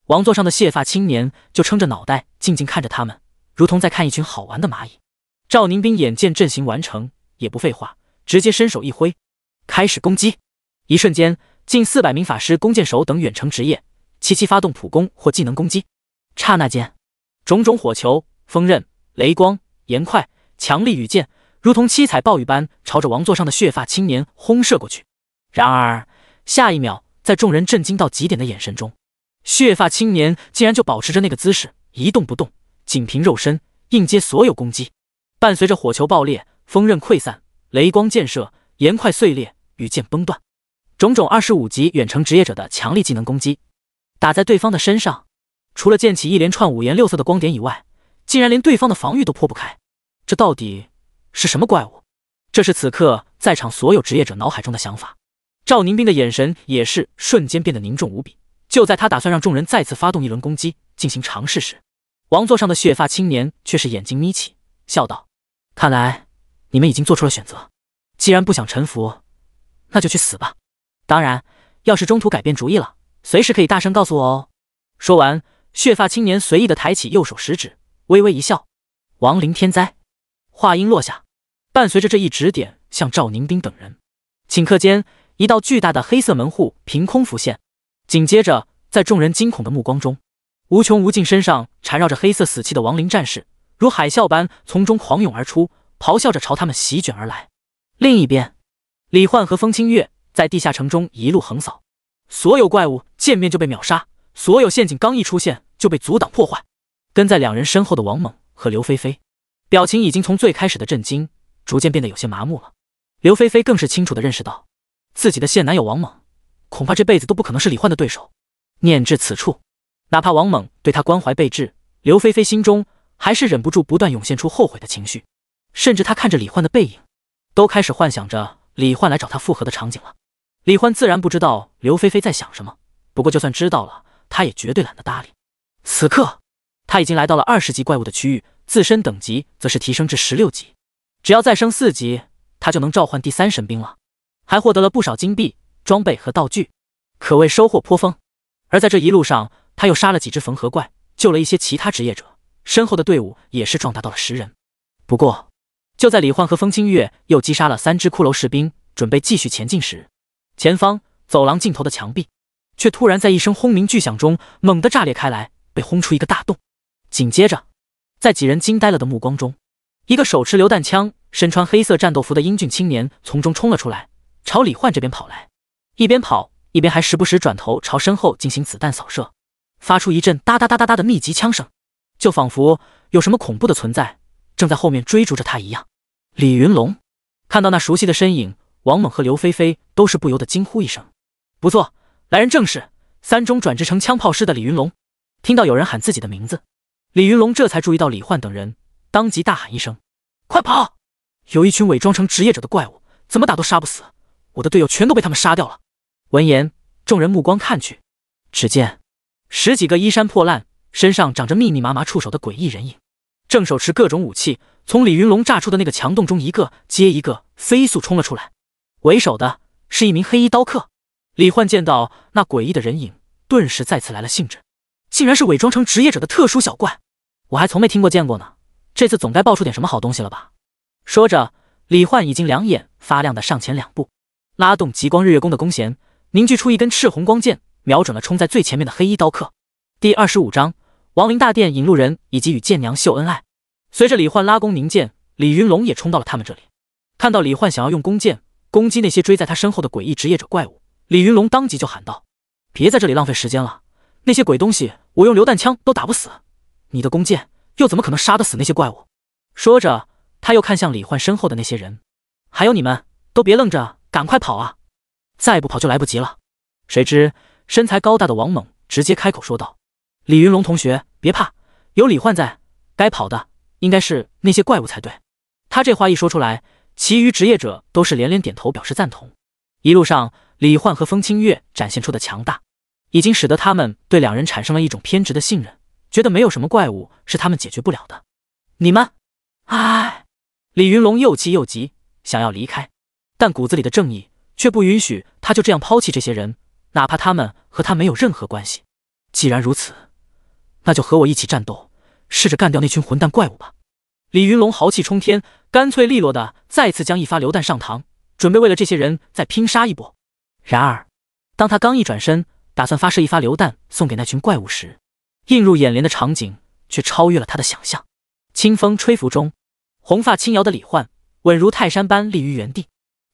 王座上的血发青年就撑着脑袋静静看着他们，如同在看一群好玩的蚂蚁。赵宁冰眼见阵型完成，也不废话，直接伸手一挥，开始攻击。一瞬间，近400名法师、弓箭手等远程职业齐齐发动普攻或技能攻击。刹那间，种种火球、风刃、雷光、岩块、强力羽箭如同七彩暴雨般朝着王座上的血发青年轰射过去。然而下一秒，在众人震惊到极点的眼神中，血发青年竟然就保持着那个姿势一动不动，仅凭肉身应接所有攻击。伴随着火球爆裂、风刃溃散、雷光溅射、岩块碎裂、羽箭崩断，种种25级远程职业者的强力技能攻击打在对方的身上，除了溅起一连串五颜六色的光点以外，竟然连对方的防御都破不开。这到底是什么怪物？这是此刻在场所有职业者脑海中的想法。赵宁冰的眼神也是瞬间变得凝重无比。就在他打算让众人再次发动一轮攻击进行尝试时，王座上的血发青年却是眼睛眯起，笑道：“看来你们已经做出了选择，既然不想臣服，那就去死吧。当然，要是中途改变主意了，随时可以大声告诉我哦。”说完，血发青年随意的抬起右手食指，微微一笑：“亡灵天灾。”话音落下，伴随着这一指点向赵宁冰等人，顷刻间一道巨大的黑色门户凭空浮现。紧接着，在众人惊恐的目光中，无穷无尽身上缠绕着黑色死气的亡灵战士如海啸般从中狂涌而出，咆哮着朝他们席卷而来。另一边，李焕和风清月在地下城中一路横扫，所有怪物见面就被秒杀，所有陷阱刚一出现就被阻挡破坏。跟在两人身后的王猛和刘菲菲，表情已经从最开始的震惊逐渐变得有些麻木了。刘菲菲更是清楚地认识到，自己的现男友王猛恐怕这辈子都不可能是李焕的对手。念至此处，哪怕王猛对他关怀备至，刘菲菲心中还是忍不住不断涌现出后悔的情绪，甚至她看着李焕的背影，都开始幻想着李焕来找她复合的场景了。李焕自然不知道刘菲菲在想什么，不过就算知道了，他也绝对懒得搭理。此刻，他已经来到了20级怪物的区域，自身等级则是提升至16级，只要再升4级，他就能召唤第3神兵了，还获得了不少金币、装备和道具，可谓收获颇丰。而在这一路上，他又杀了几只缝合怪，救了一些其他职业者，身后的队伍也是壮大到了10人。不过，就在李焕和风清月又击杀了3只骷髅士兵，准备继续前进时，前方走廊尽头的墙壁却突然在一声轰鸣巨响中猛地炸裂开来，被轰出一个大洞。紧接着，在几人惊呆了的目光中，一个手持榴弹枪、身穿黑色战斗服的英俊青年从中冲了出来，朝李焕这边跑来，一边跑一边还时不时转头朝身后进行子弹扫射，发出一阵哒哒哒哒哒的密集枪声，就仿佛有什么恐怖的存在正在后面追逐着他一样。李云龙看到那熟悉的身影，王猛和刘菲菲都是不由得惊呼一声：“不错，来人正是3中转职成枪炮师的李云龙。”听到有人喊自己的名字，李云龙这才注意到李焕等人，当即大喊一声：“快跑！有一群伪装成职业者的怪物，怎么打都杀不死，我的队友全都被他们杀掉了。”闻言，众人目光看去，只见10几个衣衫破烂、身上长着密密麻麻触手的诡异人影，正手持各种武器，从李云龙炸出的那个墙洞中一个接一个飞速冲了出来。为首的是一名黑衣刀客。李焕见到那诡异的人影，顿时再次来了兴致，竟然是伪装成职业者的特殊小怪，我还从没听过见过呢，这次总该爆出点什么好东西了吧。说着，李焕已经两眼发亮的上前2步，拉动极光日月弓的弓弦，凝聚出一根赤红光剑，瞄准了冲在最前面的黑衣刀客。第25章亡灵大殿引路人以及与剑娘秀恩爱。随着李焕拉弓凝剑，李云龙也冲到了他们这里。看到李焕想要用弓箭攻击那些追在他身后的诡异职业者怪物，李云龙当即就喊道：别在这里浪费时间了，那些鬼东西我用榴弹枪都打不死，你的弓箭又怎么可能杀得死那些怪物？说着，他又看向李焕身后的那些人，还有你们都别愣着，赶快跑啊，再不跑就来不及了。谁知身材高大的王猛直接开口说道：李云龙同学别怕，有李焕在，该跑的应该是那些怪物才对。他这话一说出来，其余职业者都是连连点头表示赞同。一路上，李焕和风清月展现出的强大，已经使得他们对两人产生了一种偏执的信任，觉得没有什么怪物是他们解决不了的。你们，唉，李云龙又气又急，想要离开，但骨子里的正义却不允许他就这样抛弃这些人，哪怕他们和他没有任何关系。既然如此，那就和我一起战斗，试着干掉那群混蛋怪物吧。李云龙豪气冲天，干脆利落的再次将一发榴弹上膛，准备为了这些人再拼杀一波。然而，当他刚一转身，打算发射一发榴弹送给那群怪物时，映入眼帘的场景却超越了他的想象。清风吹拂中，红发轻摇的李焕稳如泰山般立于原地，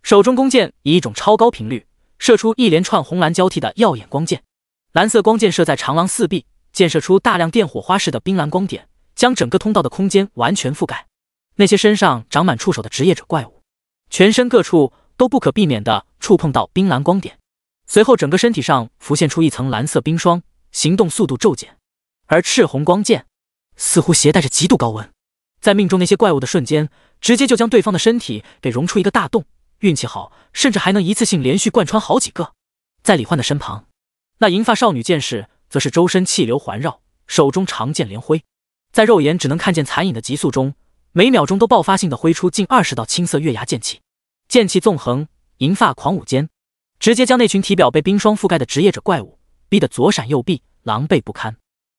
手中弓箭以一种超高频率射出一连串红蓝交替的耀眼光箭。蓝色光箭射在长廊四壁，溅射出大量电火花式的冰蓝光点，将整个通道的空间完全覆盖。那些身上长满触手的职业者怪物，全身各处都不可避免地触碰到冰蓝光点，随后整个身体上浮现出一层蓝色冰霜，行动速度骤减。而赤红光剑似乎携带着极度高温，在命中那些怪物的瞬间，直接就将对方的身体给融出一个大洞，运气好甚至还能一次性连续贯穿好几个。在李焕的身旁，那银发少女剑士则是周身气流环绕，手中长剑连挥，在肉眼只能看见残影的急速中，每秒钟都爆发性的挥出近20道青色月牙剑气，剑气纵横，银发狂舞间，直接将那群体表被冰霜覆盖的职业者怪物逼得左闪右避，狼狈不堪，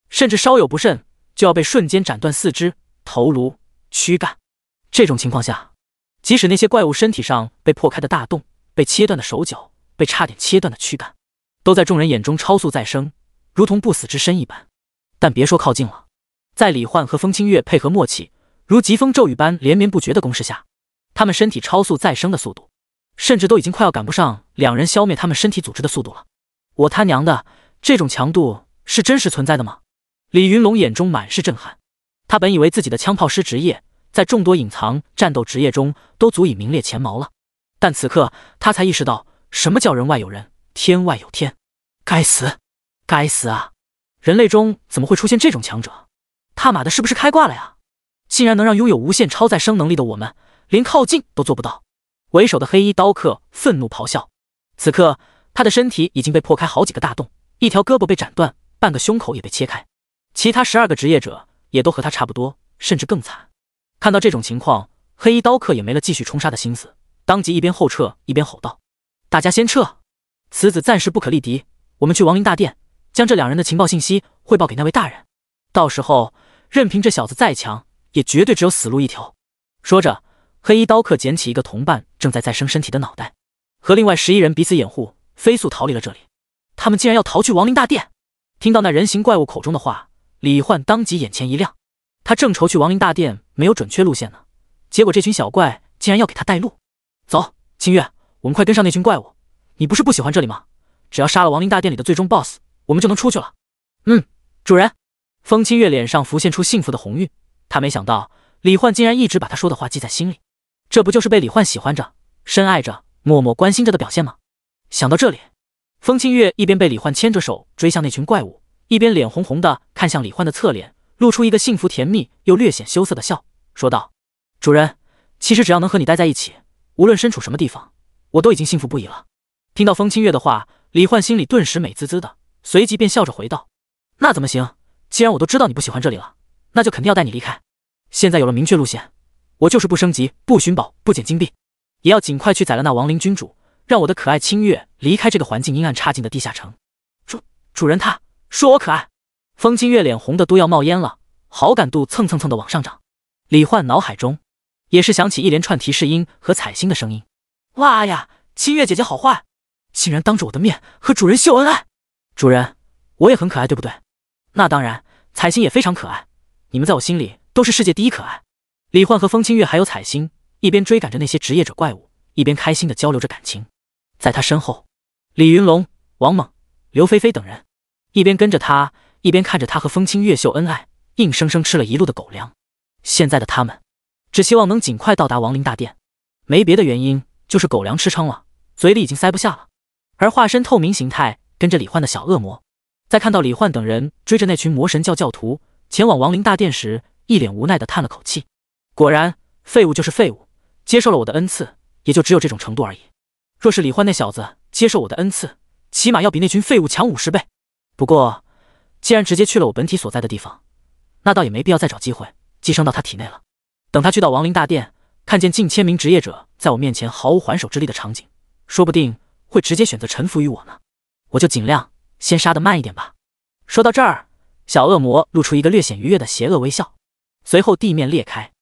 甚至稍有不慎就要被瞬间斩断四肢、头颅、躯干。这种情况下，即使那些怪物身体上被破开的大洞、被切断的手脚、被差点切断的躯干，都在众人眼中超速再生，如同不死之身一般。但别说靠近了，在李焕和风清月配合默契，如疾风骤雨般连绵不绝的攻势下，他们身体超速再生的速度，甚至都已经快要赶不上两人消灭他们身体组织的速度了。我他娘的，这种强度是真实存在的吗？李云龙眼中满是震撼，他本以为自己的枪炮师职业在众多隐藏战斗职业中都足以名列前茅了，但此刻他才意识到什么叫人外有人，天外有天。该死，该死啊！人类中怎么会出现这种强者？他妈的是不是开挂了呀？竟然能让拥有无限超再生能力的我们连靠近都做不到。为首的黑衣刀客愤怒咆哮，此刻他的身体已经被破开好几个大洞，一条胳膊被斩断，半个胸口也被切开，其他12个职业者也都和他差不多，甚至更惨。看到这种情况，黑衣刀客也没了继续冲杀的心思，当即一边后撤一边吼道：大家先撤，此子暂时不可力敌，我们去亡灵大殿将这两人的情报信息汇报给那位大人，到时候任凭这小子再强，也绝对只有死路一条。说着，黑衣刀客捡起一个同伴正在再生身体的脑袋，和另外11人彼此掩护，飞速逃离了这里。他们竟然要逃去亡灵大殿！听到那人形怪物口中的话，李焕当即眼前一亮，他正愁去亡灵大殿没有准确路线呢，结果这群小怪竟然要给他带路。走，清月，我们快跟上那群怪物，你不是不喜欢这里吗？只要杀了亡灵大殿里的最终 BOSS， 我们就能出去了。主人。风清月脸上浮现出幸福的红晕，他没想到李焕竟然一直把他说的话记在心里，这不就是被李焕喜欢着、深爱着、默默关心着的表现吗？想到这里，风清月一边被李焕牵着手追向那群怪物，一边脸红红的看向李焕的侧脸，露出一个幸福甜蜜又略显羞涩的笑，说道：主人，其实只要能和你待在一起，无论身处什么地方，我都已经幸福不已了。听到风清月的话，李焕心里顿时美滋滋的，随即便笑着回道：“那怎么行？既然我都知道你不喜欢这里了，那就肯定要带你离开。现在有了明确路线，我就是不升级、不寻宝、不捡金币，也要尽快去宰了那亡灵君主，让我的可爱清月离开这个环境阴暗差劲的地下城。”主人他说我可爱。风清月脸红的都要冒烟了，好感度蹭蹭蹭的往上涨。李焕脑海中也是响起一连串提示音和彩星的声音。哇呀，清月姐姐好坏，竟然当着我的面和主人秀恩爱。主人，我也很可爱对不对？那当然，彩星也非常可爱，你们在我心里都是世界第一可爱。李焕和风清月还有彩星一边追赶着那些职业者怪物，一边开心的交流着感情。在他身后，李云龙、王猛、刘菲菲等人一边跟着他，一边看着他和风清月秀恩爱，硬生生吃了一路的狗粮。现在的他们只希望能尽快到达亡灵大殿，没别的原因，就是狗粮吃撑了，嘴里已经塞不下了。而化身透明形态跟着李焕的小恶魔，在看到李焕等人追着那群魔神教教徒前往亡灵大殿时，一脸无奈的叹了口气。果然，废物就是废物，接受了我的恩赐，也就只有这种程度而已。若是李焕那小子接受我的恩赐，起码要比那群废物强50倍。不过，既然直接去了我本体所在的地方，那倒也没必要再找机会寄生到他体内了。等他去到亡灵大殿，看见近千名职业者在我面前毫无还手之力的场景，说不定会直接选择臣服于我呢。我就尽量先杀得慢一点吧。说到这儿，小恶魔露出一个略显愉悦的邪恶微笑，随后地面裂开，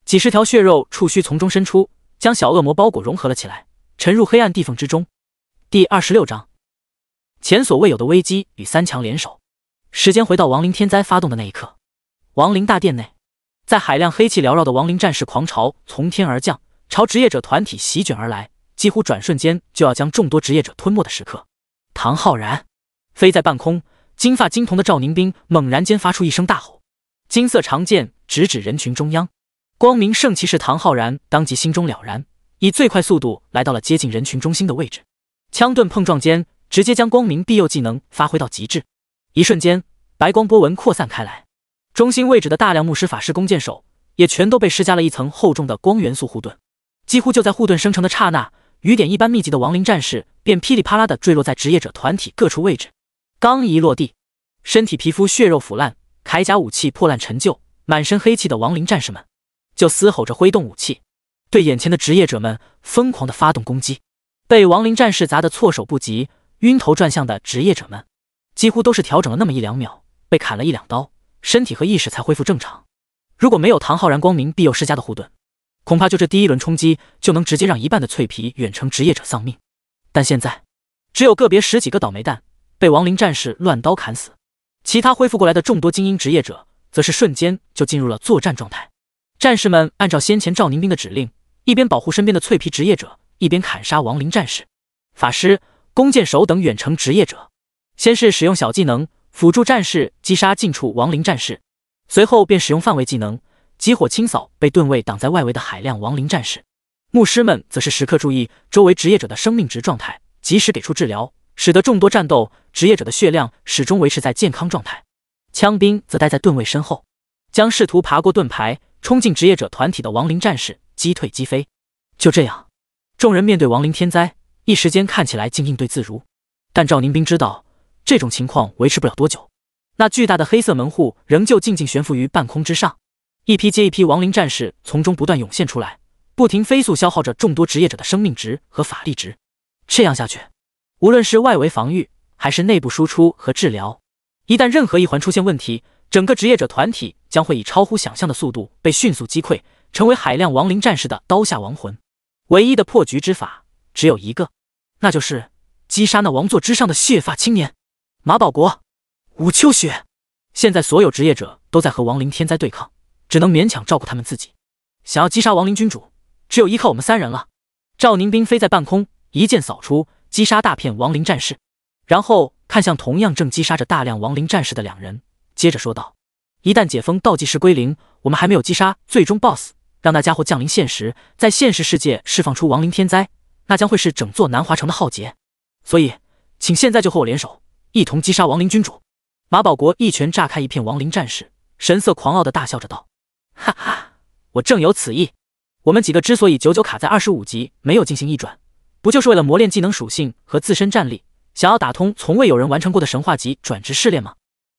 几十条血肉触须从中伸出，将小恶魔包裹融合了起来，沉入黑暗地缝之中。第26章，前所未有的危机与三强联手。时间回到亡灵天灾发动的那一刻，亡灵大殿内，在海量黑气缭绕的亡灵战士狂潮从天而降，朝职业者团体席卷而来，几乎转瞬间就要将众多职业者吞没的时刻。唐浩然飞在半空，金发金瞳的赵宁冰猛然间发出一声大吼，金色长剑直指人群中央。光明圣骑士唐浩然当即心中了然，以最快速度来到了接近人群中心的位置，枪盾碰撞间，直接将光明庇佑技能发挥到极致。一瞬间，白光波纹扩散开来，中心位置的大量牧师法师弓箭手也全都被施加了一层厚重的光元素护盾。几乎就在护盾生成的刹那，雨点一般密集的亡灵战士便噼里啪啦地坠落在职业者团体各处位置。刚一落地，身体皮肤血肉腐烂，铠甲武器破烂陈旧，满身黑气的亡灵战士们就嘶吼着挥动武器，对眼前的职业者们疯狂地发动攻击。被亡灵战士砸得措手不及、晕头转向的职业者们，几乎都是调整了那么1-2秒，被砍了1-2刀，身体和意识才恢复正常。如果没有唐浩然光明庇佑施加的护盾，恐怕就这第一轮冲击就能直接让一半的脆皮远程职业者丧命。但现在，只有个别10几个倒霉蛋被亡灵战士乱刀砍死，其他恢复过来的众多精英职业者则是瞬间就进入了作战状态。战士们按照先前赵宁冰的指令，一边保护身边的脆皮职业者，一边砍杀亡灵战士、法师、弓箭手等远程职业者。先是使用小技能辅助战士击杀近处亡灵战士，随后便使用范围技能集火清扫被盾位挡在外围的海量亡灵战士。牧师们则是时刻注意周围职业者的生命值状态，及时给出治疗，使得众多战斗职业者的血量始终维持在健康状态。枪兵则待在盾位身后，将试图爬过盾牌冲进职业者团体的亡灵战士击退击飞。就这样，众人面对亡灵天灾，一时间看起来竟应对自如。但赵宁冰知道这种情况维持不了多久，那巨大的黑色门户仍旧静静悬浮于半空之上，一批接一批亡灵战士从中不断涌现出来，不停飞速消耗着众多职业者的生命值和法力值。这样下去，无论是外围防御还是内部输出和治疗，一旦任何一环出现问题，整个职业者团体将会以超乎想象的速度被迅速击溃，成为海量亡灵战士的刀下亡魂。唯一的破局之法只有一个，那就是击杀那王座之上的血发青年马保国、武秋雪。现在所有职业者都在和亡灵天灾对抗，只能勉强照顾他们自己。想要击杀亡灵君主，只有依靠我们3人了。赵宁冰飞在半空，一剑扫出，击杀大片亡灵战士，然后看向同样正击杀着大量亡灵战士的2人，接着说道：一旦解封倒计时归零，我们还没有击杀最终 BOSS， 让那家伙降临现实，在现实世界释放出亡灵天灾，那将会是整座南华城的浩劫。所以请现在就和我联手，一同击杀亡灵君主。马保国一拳炸开一片亡灵战士，神色狂傲地大笑着道：哈哈，我正有此意。我们几个之所以久久卡在25级没有进行一转，不就是为了磨练技能属性和自身战力，想要打通从未有人完成过的神话级转职试炼吗？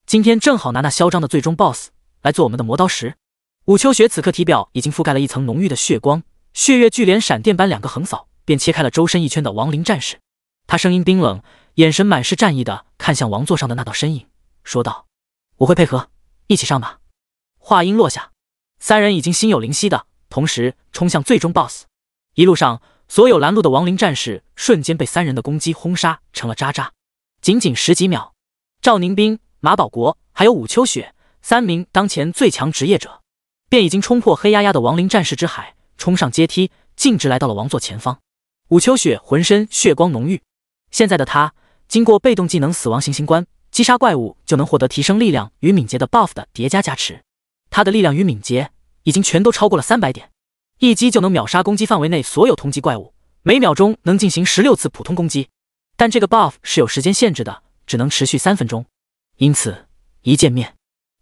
今天正好拿那嚣张的最终 BOSS 来做我们的磨刀石。武秋雪此刻体表已经覆盖了一层浓郁的血光，血月巨莲闪电般2个横扫，便切开了周身一圈的亡灵战士。他声音冰冷，眼神满是战意的看向王座上的那道身影，说道：“我会配合，一起上吧。”话音落下，3人已经心有灵犀的同时冲向最终 BOSS。一路上，所有拦路的亡灵战士瞬间被3人的攻击轰杀成了渣渣。仅仅10几秒，赵宁斌、马保国还有武秋雪3名当前最强职业者，便已经冲破黑压压的亡灵战士之海，冲上阶梯，径直来到了王座前方。武秋雪浑身血光浓郁，现在的他经过被动技能死亡行刑关击杀怪物，就能获得提升力量与敏捷的 buff 的叠加加持。他的力量与敏捷已经全都超过了300点，一击就能秒杀攻击范围内所有同级怪物，每秒钟能进行16次普通攻击。但这个 buff 是有时间限制的，只能持续3分钟。因此一见面，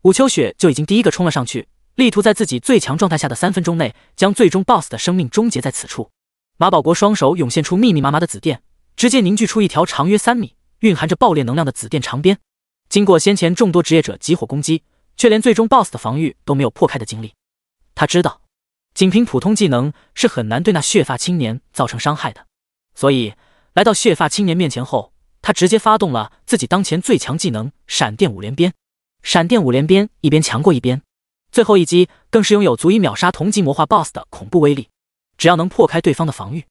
武秋雪就已经第一个冲了上去，力图在自己最强状态下的3分钟内将最终 BOSS 的生命终结在此处。马保国双手涌现出密密麻麻的紫电，直接凝聚出一条长约3米、蕴含着爆裂能量的紫电长鞭。经过先前众多职业者集火攻击，却连最终 BOSS 的防御都没有破开的经历，他知道仅凭普通技能是很难对那血发青年造成伤害的。所以来到血发青年面前后，他直接发动了自己当前最强技能闪电5连鞭。闪电5连鞭一边强过一边，最后一击更是拥有足以秒杀同级魔化 BOSS 的恐怖威力。只要能破开对方的防御，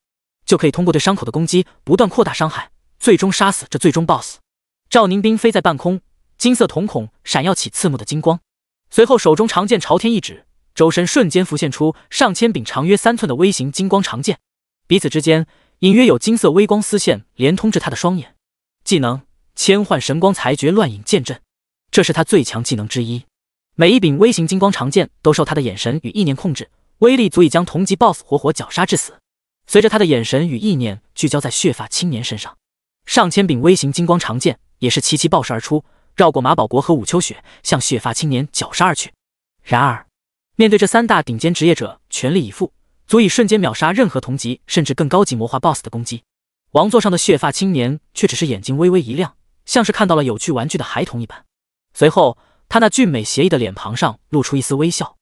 就可以通过对伤口的攻击不断扩大伤害，最终杀死这最终 BOSS。 赵宁斌飞在半空，金色瞳孔闪耀起刺目的金光，随后手中长剑朝天一指，周身瞬间浮现出上千柄长约3寸的微型金光长剑，彼此之间隐约有金色微光丝线连通至他的双眼。技能千幻神光裁决乱影剑阵，这是他最强技能之一。每一柄微型金光长剑都受他的眼神与意念控制，威力足以将同级 BOSS 活活绞杀致死。随着他的眼神与意念聚焦在血发青年身上，上千柄微型金光长剑也是齐齐爆射而出，绕过马保国和武秋雪，向血发青年绞杀而去。然而面对这3大顶尖职业者全力以赴，足以瞬间秒杀任何同级甚至更高级魔化 BOSS 的攻击，王座上的血发青年却只是眼睛微微一亮，像是看到了有趣玩具的孩童一般。随后他那俊美邪异的脸庞上露出一丝微笑，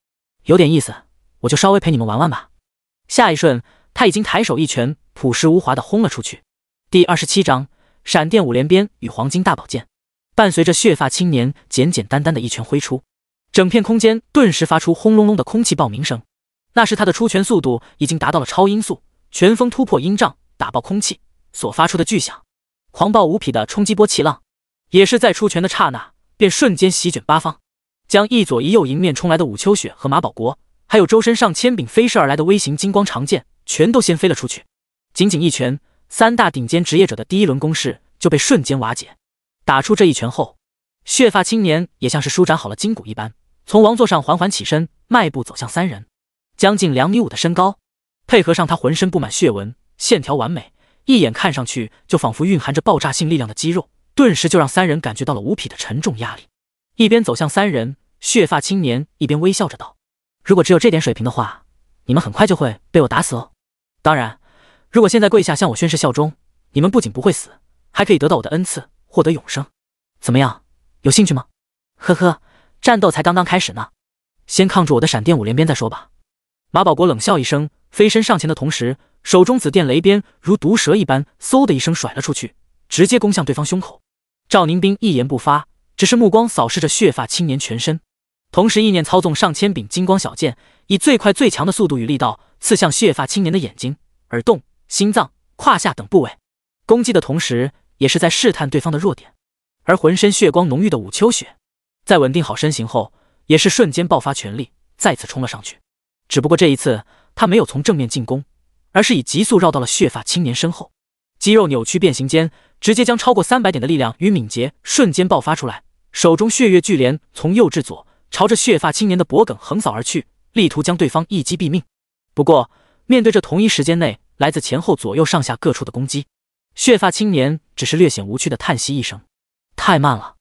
有点意思，我就稍微陪你们玩玩吧。下一瞬，他已经抬手一拳朴实无华地轰了出去。第27章闪电5连鞭与黄金大宝剑。伴随着血发青年简简单单的一拳挥出，整片空间顿时发出轰隆隆的空气爆鸣声。那是他的出拳速度已经达到了超音速，拳风突破音障，打爆空气所发出的巨响，狂暴无匹的冲击波气浪，也是在出拳的刹那便瞬间席卷八方，将一左一右迎面冲来的武秋雪和马保国，还有周身上千柄飞射而来的微型金光长剑全都掀飞了出去。仅仅一拳，3大顶尖职业者的第一轮攻势就被瞬间瓦解。打出这一拳后，血发青年也像是舒展好了筋骨一般，从王座上缓缓起身，迈步走向3人。将近2.5米的身高，配合上他浑身布满血纹，线条完美，一眼看上去就仿佛蕴含着爆炸性力量的肌肉，顿时就让3人感觉到了无匹的沉重压力。一边走向3人，血发青年一边微笑着道：“如果只有这点水平的话，你们很快就会被我打死哦。当然，如果现在跪下向我宣誓效忠，你们不仅不会死，还可以得到我的恩赐，获得永生。怎么样，有兴趣吗？”呵呵，战斗才刚刚开始呢，先抗住我的闪电5连鞭再说吧。马保国冷笑一声，飞身上前的同时，手中紫电雷鞭如毒蛇一般嗖的一声甩了出去，直接攻向对方胸口。赵宁斌一言不发，只是目光扫视着血发青年全身，同时意念操纵上千柄金光小剑，以最快最强的速度与力道刺向血发青年的眼睛、耳洞、心脏、胯下等部位，攻击的同时也是在试探对方的弱点。而浑身血光浓郁的武秋雪在稳定好身形后，也是瞬间爆发全力，再次冲了上去。只不过这一次他没有从正面进攻，而是以急速绕到了血发青年身后，肌肉扭曲变形间，直接将超过300点的力量与敏捷瞬间爆发出来，手中血月巨镰从右至左朝着血发青年的脖颈横扫而去，力图将对方一击毙命。不过面对着同一时间内来自前后左右上下各处的攻击，血发青年只是略显无趣的叹息一声：“太慢了。”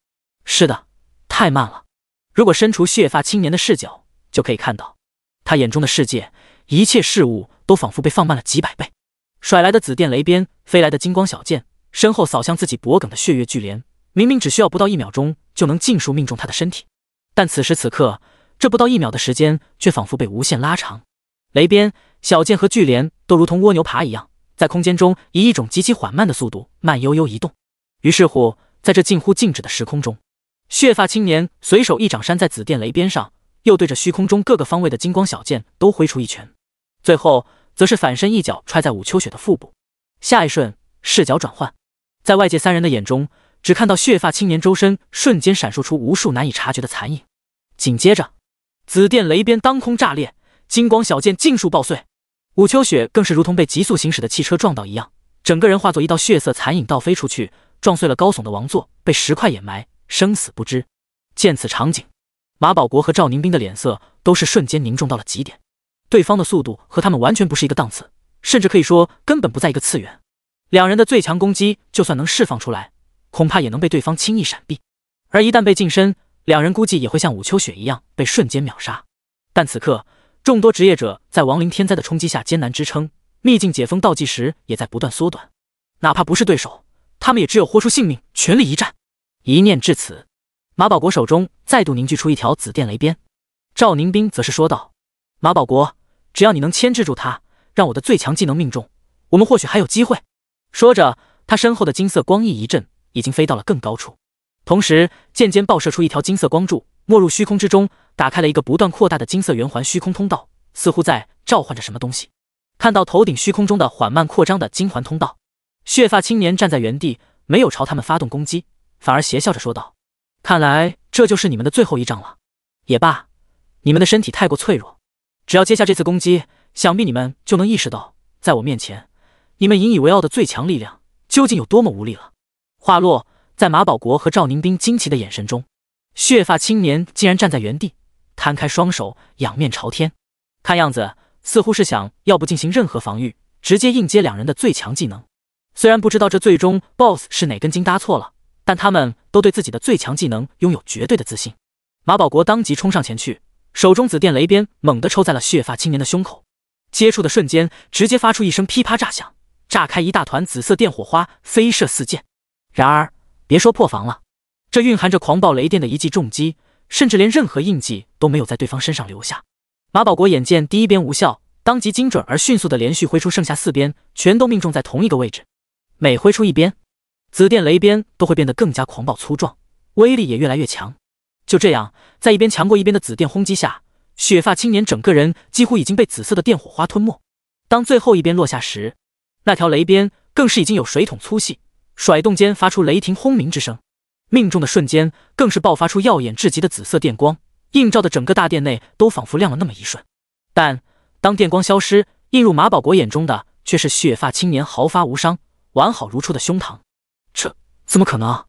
是的，太慢了。如果身处血发青年的视角，就可以看到他眼中的世界，一切事物都仿佛被放慢了几百倍。甩来的紫电雷鞭，飞来的金光小剑，身后扫向自己脖颈的血月巨莲，明明只需要不到1秒钟就能尽数命中他的身体，但此时此刻，这不到1秒的时间却仿佛被无限拉长。雷鞭、小剑和巨莲都如同蜗牛爬一样，在空间中以一种极其缓慢的速度慢悠悠移动。于是乎，在这近乎静止的时空中，血发青年随手一掌扇在紫电雷鞭上，又对着虚空中各个方位的金光小剑都挥出一拳，最后则是反身一脚踹在武秋雪的腹部。下一瞬，视角转换，在外界3人的眼中，只看到血发青年周身瞬间闪烁出无数难以察觉的残影。紧接着，紫电雷鞭当空炸裂，金光小剑尽数爆碎。武秋雪更是如同被急速行驶的汽车撞到一样，整个人化作一道血色残影倒飞出去，撞碎了高耸的王座，被石块掩埋，生死不知。见此场景，马保国和赵宁斌的脸色都是瞬间凝重到了极点。对方的速度和他们完全不是一个档次，甚至可以说根本不在一个次元。两人的最强攻击就算能释放出来，恐怕也能被对方轻易闪避。而一旦被近身，两人估计也会像武秋雪一样被瞬间秒杀。但此刻，众多职业者在亡灵天灾的冲击下艰难支撑，秘境解封倒计时也在不断缩短。哪怕不是对手，他们也只有豁出性命，全力一战。一念至此，马保国手中再度凝聚出一条紫电雷鞭。赵宁斌则是说道：“马保国，只要你能牵制住他，让我的最强技能命中，我们或许还有机会。”说着，他身后的金色光翼一震，已经飞到了更高处，同时渐渐爆射出一条金色光柱，没入虚空之中，打开了一个不断扩大的金色圆环虚空通道，似乎在召唤着什么东西。看到头顶虚空中的缓慢扩张的金环通道，血发青年站在原地，没有朝他们发动攻击，反而邪笑着说道：“看来这就是你们的最后一仗了。也罢，你们的身体太过脆弱，只要接下这次攻击，想必你们就能意识到，在我面前，你们引以为傲的最强力量究竟有多么无力了。”话落，在马保国和赵宁斌惊奇的眼神中，血发青年竟然站在原地，摊开双手，仰面朝天，看样子似乎是想要不进行任何防御，直接硬接两人的最强技能。虽然不知道这最终 BOSS 是哪根筋搭错了，但他们都对自己的最强技能拥有绝对的自信。马保国当即冲上前去，手中紫电雷鞭猛地抽在了血发青年的胸口，接触的瞬间直接发出一声噼啪炸响，炸开一大团紫色电火花，飞射四溅。然而别说破防了，这蕴含着狂暴雷电的一记重击，甚至连任何印记都没有在对方身上留下。马保国眼见第一鞭无效，当即精准而迅速的连续挥出剩下4鞭，全都命中在同一个位置。每挥出一鞭，紫电雷鞭都会变得更加狂暴粗壮，威力也越来越强。就这样，在一边强过一边的紫电轰击下，血发青年整个人几乎已经被紫色的电火花吞没。当最后一鞭落下时，那条雷鞭更是已经有水桶粗细，甩动间发出雷霆轰鸣之声，命中的瞬间更是爆发出耀眼至极的紫色电光，映照的整个大殿内都仿佛亮了那么一瞬。但当电光消失，映入马保国眼中的却是血发青年毫发无伤，完好如初的胸膛。这怎么可能？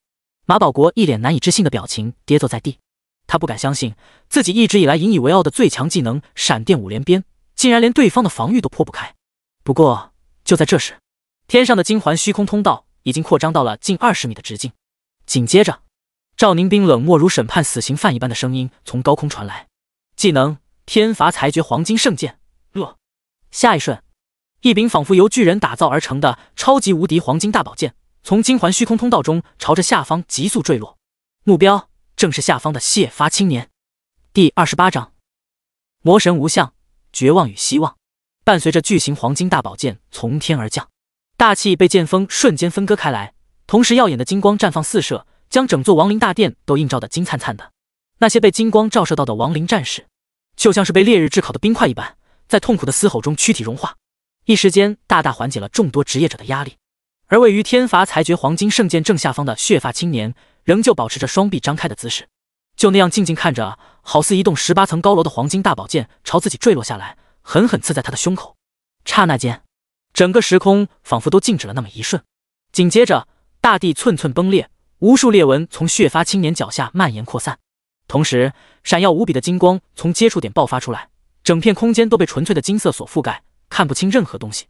马保国一脸难以置信的表情，跌坐在地。他不敢相信自己一直以来引以为傲的最强技能闪电5连鞭，竟然连对方的防御都破不开。不过就在这时，天上的金环虚空通道已经扩张到了近20米的直径。紧接着，赵宁斌冷漠如审判死刑犯一般的声音从高空传来：“技能天罚裁决黄金圣剑。”下一瞬，一柄仿佛由巨人打造而成的超级无敌黄金大宝剑从金环虚空通道中朝着下方急速坠落，目标正是下方的血发青年。第28章魔神无相，绝望与希望。伴随着巨型黄金大宝剑从天而降，大气被剑锋瞬间分割开来，同时耀眼的金光绽放四射，将整座亡灵大殿都映照得金灿灿的。那些被金光照射到的亡灵战士，就像是被烈日炙烤的冰块一般，在痛苦的嘶吼中躯体融化，一时间大大缓解了众多职业者的压力。而位于天罚裁决黄金圣剑正下方的血发青年，仍旧保持着双臂张开的姿势，就那样静静看着，好似一栋18层高楼的黄金大宝剑朝自己坠落下来，狠狠刺在他的胸口。刹那间，整个时空仿佛都静止了那么一瞬。紧接着，大地寸寸崩裂，无数裂纹从血发青年脚下蔓延扩散，同时闪耀无比的金光从接触点爆发出来，整片空间都被纯粹的金色所覆盖，看不清任何东西。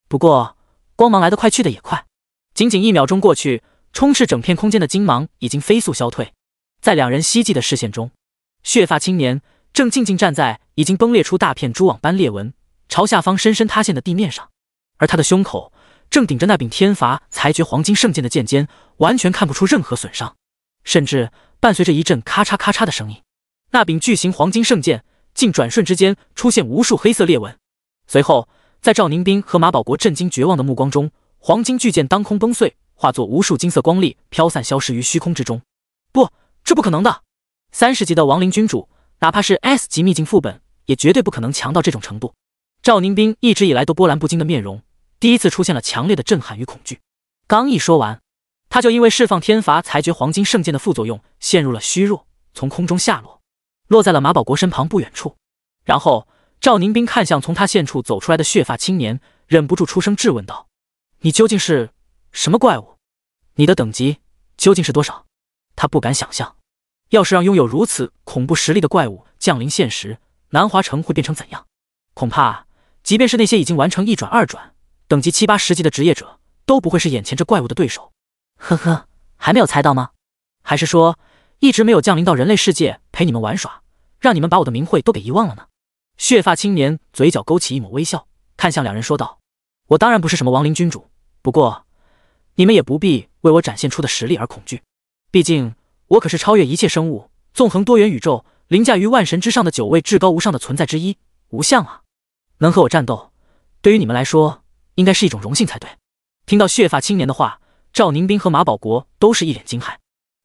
不过光芒来得快，去得也快，仅仅1秒钟过去，充斥整片空间的金芒已经飞速消退。在两人希冀的视线中，血发青年正静静站在已经崩裂出大片蛛网般裂纹朝下方深深塌陷的地面上，而他的胸口正顶着那柄天罚裁决黄金圣剑的剑尖，完全看不出任何损伤，甚至伴随着一阵咔嚓咔嚓的声音，那柄巨型黄金圣剑竟转瞬之间出现无数黑色裂纹。随后，在赵宁斌和马保国震惊绝望的目光中，黄金巨剑当空崩碎，化作无数金色光粒飘散消失于虚空之中。不，这不可能的！30级的亡灵君主，哪怕是 S 级秘境副本，也绝对不可能强到这种程度。赵宁斌一直以来都波澜不惊的面容，第一次出现了强烈的震撼与恐惧。刚一说完，他就因为释放天罚裁决黄金圣剑的副作用，陷入了虚弱，从空中下落，落在了马保国身旁不远处。然后赵宁斌看向从他线处走出来的血发青年，忍不住出声质问道：“你究竟是什么怪物？你的等级究竟是多少？”他不敢想象，要是让拥有如此恐怖实力的怪物降临现实，南华城会变成怎样。恐怕即便是那些已经完成1转2转等级7、8、10级的职业者，都不会是眼前这怪物的对手。呵呵，还没有猜到吗？还是说一直没有降临到人类世界陪你们玩耍，让你们把我的名讳都给遗忘了呢？血发青年嘴角勾起一抹微笑，看向两人说道：“我当然不是什么亡灵君主，不过你们也不必为我展现出的实力而恐惧。毕竟我可是超越一切生物，纵横多元宇宙，凌驾于万神之上的9位至高无上的存在之一，无相啊！能和我战斗，对于你们来说应该是一种荣幸才对。”听到血发青年的话，赵宁斌和马保国都是一脸惊骇，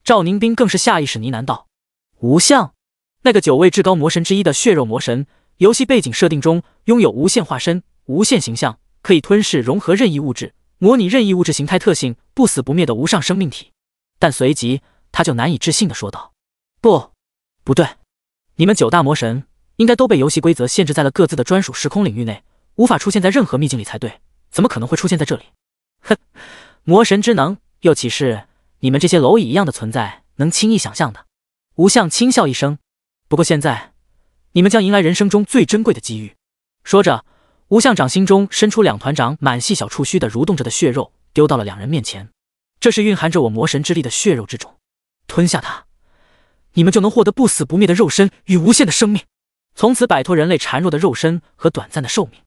赵宁斌更是下意识呢喃道：“无相，那个9位至高魔神之一的血肉魔神，游戏背景设定中拥有无限化身、无限形象，可以吞噬融合任意物质，模拟任意物质形态特性，不死不灭的无上生命体。”但随即他就难以置信地说道：“不对，你们9大魔神应该都被游戏规则限制在了各自的专属时空领域内，无法出现在任何秘境里才对，怎么可能会出现在这里？哼，魔神之能，又岂是你们这些蝼蚁一样的存在能轻易想象的？”无相轻笑一声：“不过现在，你们将迎来人生中最珍贵的机遇。”说着，无相掌心中伸出2团长满细小触须的蠕动着的血肉，丢到了两人面前。这是蕴含着我魔神之力的血肉之种，吞下它，你们就能获得不死不灭的肉身与无限的生命，从此摆脱人类孱弱的肉身和短暂的寿命。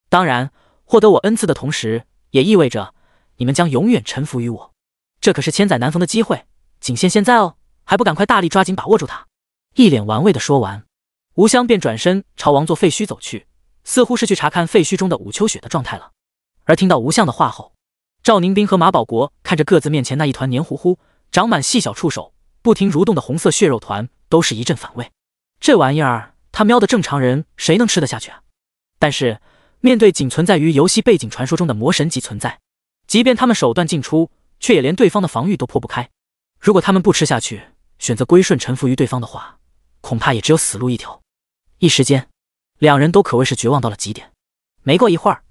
当然，获得我恩赐的同时，也意味着你们将永远臣服于我。这可是千载难逢的机会，仅限现在哦，还不赶快大力抓紧把握住它！一脸玩味的说完，无相便转身朝王座废墟走去，似乎是去查看废墟中的武秋雪的状态了。而听到无相的话后，赵宁斌和马保国看着各自面前那一团黏糊糊、长满细小触手、不停蠕动的红色血肉团，都是一阵反胃。这玩意儿，他喵的正常人谁能吃得下去啊？但是面对仅存在于游戏背景传说中的魔神级存在，即便他们手段尽出，却也连对方的防御都破不开。如果他们不吃下去，选择归顺臣服于对方的话，恐怕也只有死路一条。一时间，两人都可谓是绝望到了极点。没过一会儿，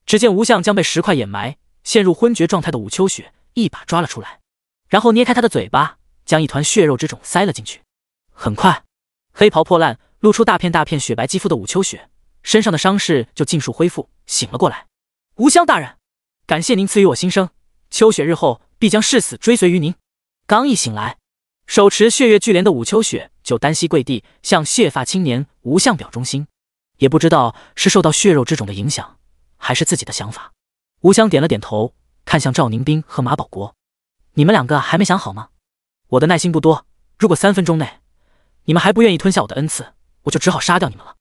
只见无相将被石块掩埋、陷入昏厥状态的武秋雪一把抓了出来，然后捏开他的嘴巴，将一团血肉之种塞了进去。很快，黑袍破烂、露出大片大片雪白肌肤的武秋雪身上的伤势就尽数恢复，醒了过来。无相大人，感谢您赐予我新生，秋雪日后必将誓死追随于您。刚一醒来，手持血月巨莲的武秋雪就单膝跪地，向血发青年无相表忠心。也不知道是受到血肉之种的影响，还是自己的想法。无相点了点头，看向赵宁斌和马保国：“你们2个还没想好吗？我的耐心不多，如果3分钟内你们还不愿意吞下我的恩赐，我就只好杀掉你们了。”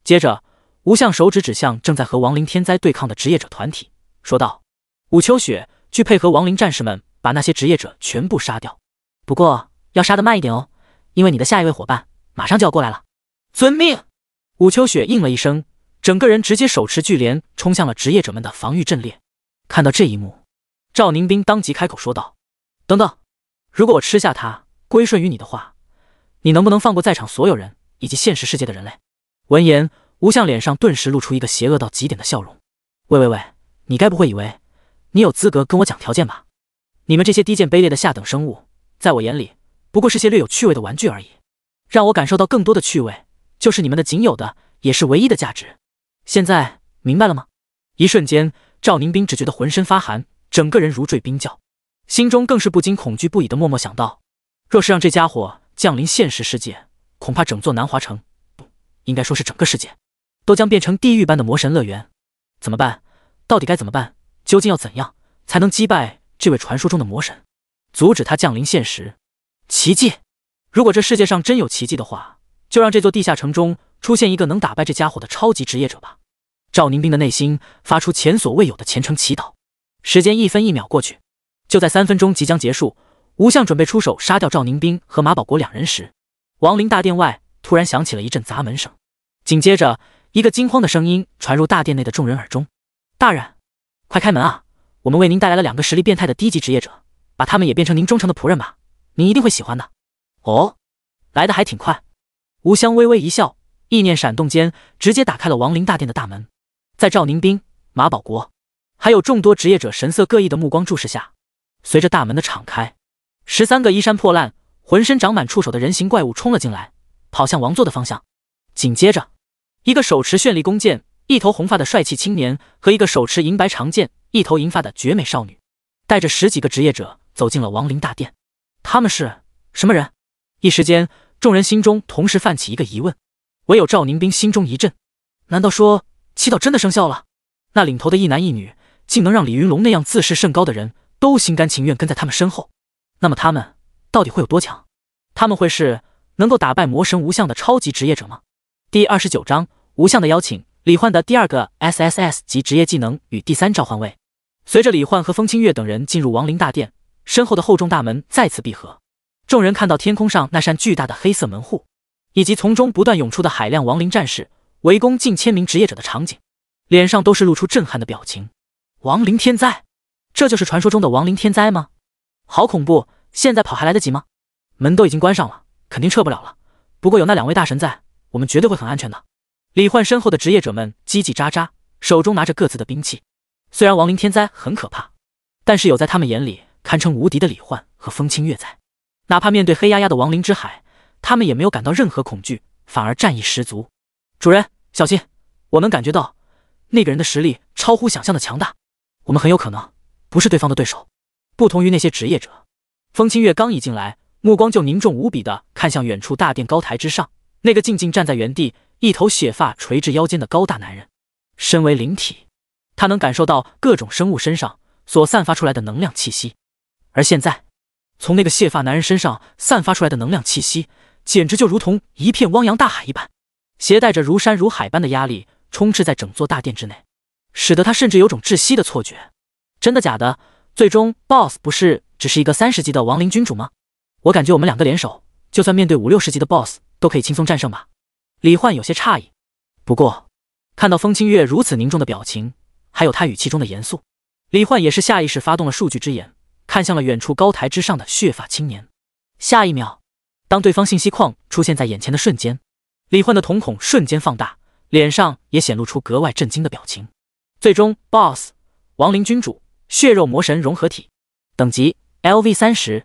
接着，无相手指指向正在和亡灵天灾对抗的职业者团体，说道：“武秋雪，去配合亡灵战士们，把那些职业者全部杀掉。不过要杀得慢一点哦，因为你的下一位伙伴马上就要过来了。”遵命！武秋雪应了一声，整个人直接手持巨莲冲向了职业者们的防御阵列。看到这一幕，赵宁斌当即开口说道：“等等，如果我吃下他，归顺于你的话，你能不能放过在场所有人以及现实世界的人类？”闻言，无相脸上顿时露出一个邪恶到极点的笑容。喂，你该不会以为你有资格跟我讲条件吧？你们这些低贱卑劣的下等生物，在我眼里不过是些略有趣味的玩具而已。让我感受到更多的趣味，就是你们的仅有的，也是唯一的价值。现在明白了吗？一瞬间，赵宁斌只觉得浑身发寒，整个人如坠冰窖，心中更是不禁恐惧不已的默默想到，若是让这家伙降临现实世界，恐怕整座南华城，不，应该说是整个世界，都将变成地狱般的魔神乐园。怎么办？到底该怎么办？究竟要怎样才能击败这位传说中的魔神，阻止他降临现实。奇迹！如果这世界上真有奇迹的话，就让这座地下城中出现一个能打败这家伙的超级职业者吧。赵宁斌的内心发出前所未有的虔诚祈祷。时间一分一秒过去，就在3分钟即将结束，吴相准备出手杀掉赵宁斌和马保国2人时，亡灵大殿外突然响起了一阵砸门声，紧接着一个惊慌的声音传入大殿内的众人耳中：“大人，快开门啊！我们为您带来了2个实力变态的低级职业者，把他们也变成您忠诚的仆人吧，您一定会喜欢的。”哦，来的还挺快。吴香微微一笑，意念闪动间直接打开了亡灵大殿的大门。在赵宁斌、马保国还有众多职业者神色各异的目光注视下，随着大门的敞开，13个衣衫破烂、浑身长满触手的人形怪物冲了进来，跑向王座的方向。紧接着，一个手持绚丽弓箭、一头红发的帅气青年和一个手持银白长剑、一头银发的绝美少女，带着10几个职业者走进了亡灵大殿。他们是什么人？一时间，众人心中同时泛起一个疑问，唯有赵宁斌心中一震，难道说祈祷真的生效了？那领头的一男一女竟能让李云龙那样自视甚高的人都心甘情愿跟在他们身后，那么他们到底会有多强？他们会是能够打败魔神无相的超级职业者吗？第29章无相的邀请，李焕的第2个 SSS 级职业技能与第3召唤位。随着李焕和风清月等人进入亡灵大殿，身后的厚重大门再次闭合，众人看到天空上那扇巨大的黑色门户，以及从中不断涌出的海量亡灵战士围攻近1000名职业者的场景，脸上都是露出震撼的表情。亡灵天灾，这就是传说中的亡灵天灾吗？好恐怖，现在跑还来得及吗？门都已经关上了，肯定撤不了了。不过有那2位大神在，我们绝对会很安全的。李焕身后的职业者们叽叽喳喳，手中拿着各自的兵器。虽然亡灵天灾很可怕，但是有在他们眼里堪称无敌的李焕和风清月在，哪怕面对黑压压的亡灵之海，他们也没有感到任何恐惧，反而战意十足。主人，小心！我能感觉到那个人的实力超乎想象的强大，我们很有可能不是对方的对手。不同于那些职业者，风清月刚一进来，目光就凝重无比地看向远处大殿高台之上那个静静站在原地，一头雪发垂至腰间的高大男人。身为灵体，他能感受到各种生物身上所散发出来的能量气息，而现在从那个谢发男人身上散发出来的能量气息，简直就如同一片汪洋大海一般，携带着如山如海般的压力充斥在整座大殿之内，使得他甚至有种窒息的错觉。真的假的？最终 BOSS 不是只是一个30级的亡灵君主吗？我感觉我们2个联手，就算面对50、60级的 BOSS 都可以轻松战胜吧。李焕有些诧异，不过看到风清月如此凝重的表情，还有他语气中的严肃，李焕也是下意识发动了数据之眼，看向了远处高台之上的血发青年。下一秒，当对方信息框出现在眼前的瞬间，李焕的瞳孔瞬间放大，脸上也显露出格外震惊的表情。最终 BOSS 亡灵君主血肉魔神融合体，等级 LV30，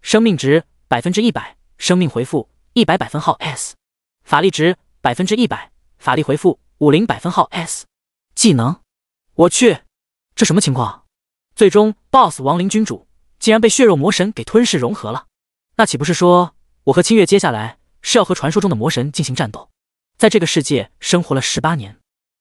生命值 100%， 生命回复100百分号 S， 法力值 100%， 法力回复50百分号 S。 技能，我去，这什么情况？最终 BOSS 亡灵君主竟然被血肉魔神给吞噬融合了，那岂不是说我和清月接下来是要和传说中的魔神进行战斗？在这个世界生活了18年，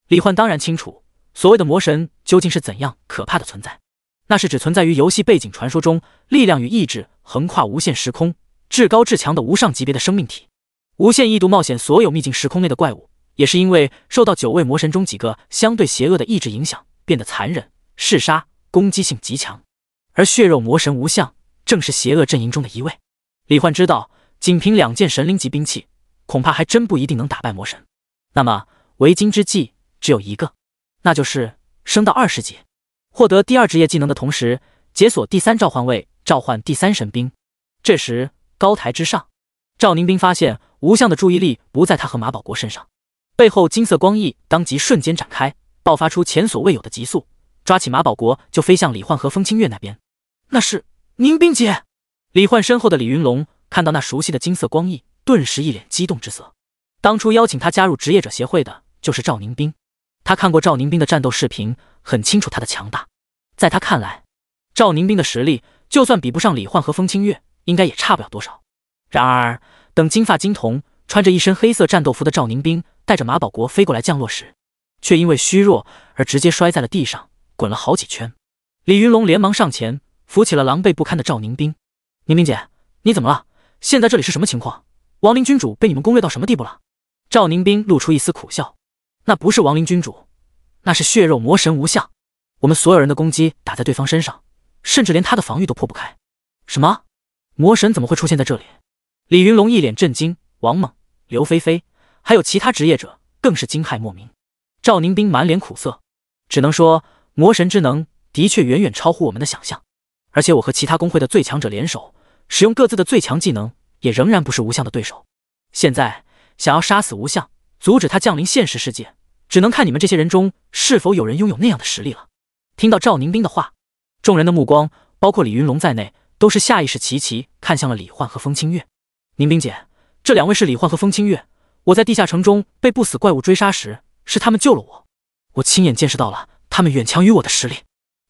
李焕当然清楚所谓的魔神究竟是怎样可怕的存在，那是只存在于游戏背景传说中，力量与意志横跨无限时空，至高至强的无上级别的生命体，无限一度冒险所有秘境时空内的怪物，也是因为受到9位魔神中几个相对邪恶的意志影响，变得残忍、嗜杀、攻击性极强。而血肉魔神无相正是邪恶阵营中的一位。李焕知道，仅凭2件神灵级兵器，恐怕还真不一定能打败魔神。那么为今之计只有一个，那就是升到20级，获得第2职业技能的同时，解锁第3召唤位，召唤第3神兵。这时高台之上，赵宁斌发现无相的注意力不在他和马保国身上，背后金色光翼当即瞬间展开，爆发出前所未有的急速，抓起马保国就飞向李焕和风清月那边。那是宁斌姐！李焕身后的李云龙看到那熟悉的金色光翼，顿时一脸激动之色。当初邀请他加入职业者协会的就是赵宁斌，他看过赵宁斌的战斗视频，很清楚他的强大。在他看来，赵宁斌的实力就算比不上李焕和风清月，应该也差不了多少。然而等金发金瞳穿着一身黑色战斗服的赵宁斌带着马保国飞过来降落时，却因为虚弱而直接摔在了地上，滚了好几圈。李云龙连忙上前扶起了狼狈不堪的赵宁冰。宁冰姐，你怎么了？现在这里是什么情况？亡灵君主被你们攻略到什么地步了？赵宁冰露出一丝苦笑。那不是亡灵君主，那是血肉魔神无相。我们所有人的攻击打在对方身上，甚至连他的防御都破不开。什么？魔神怎么会出现在这里？李云龙一脸震惊，王猛、刘菲菲还有其他职业者更是惊骇莫名。赵宁冰满脸苦涩，只能说魔神之能的确远远超乎我们的想象，而且我和其他公会的最强者联手，使用各自的最强技能，也仍然不是无相的对手。现在想要杀死无相，阻止他降临现实世界，只能看你们这些人中是否有人拥有那样的实力了。听到赵宁冰的话，众人的目光，包括李云龙在内，都是下意识齐齐看向了李焕和风清月。宁冰姐，这两位是李焕和风清月，我在地下城中被不死怪物追杀时，是他们救了我，我亲眼见识到了他们远强于我的实力。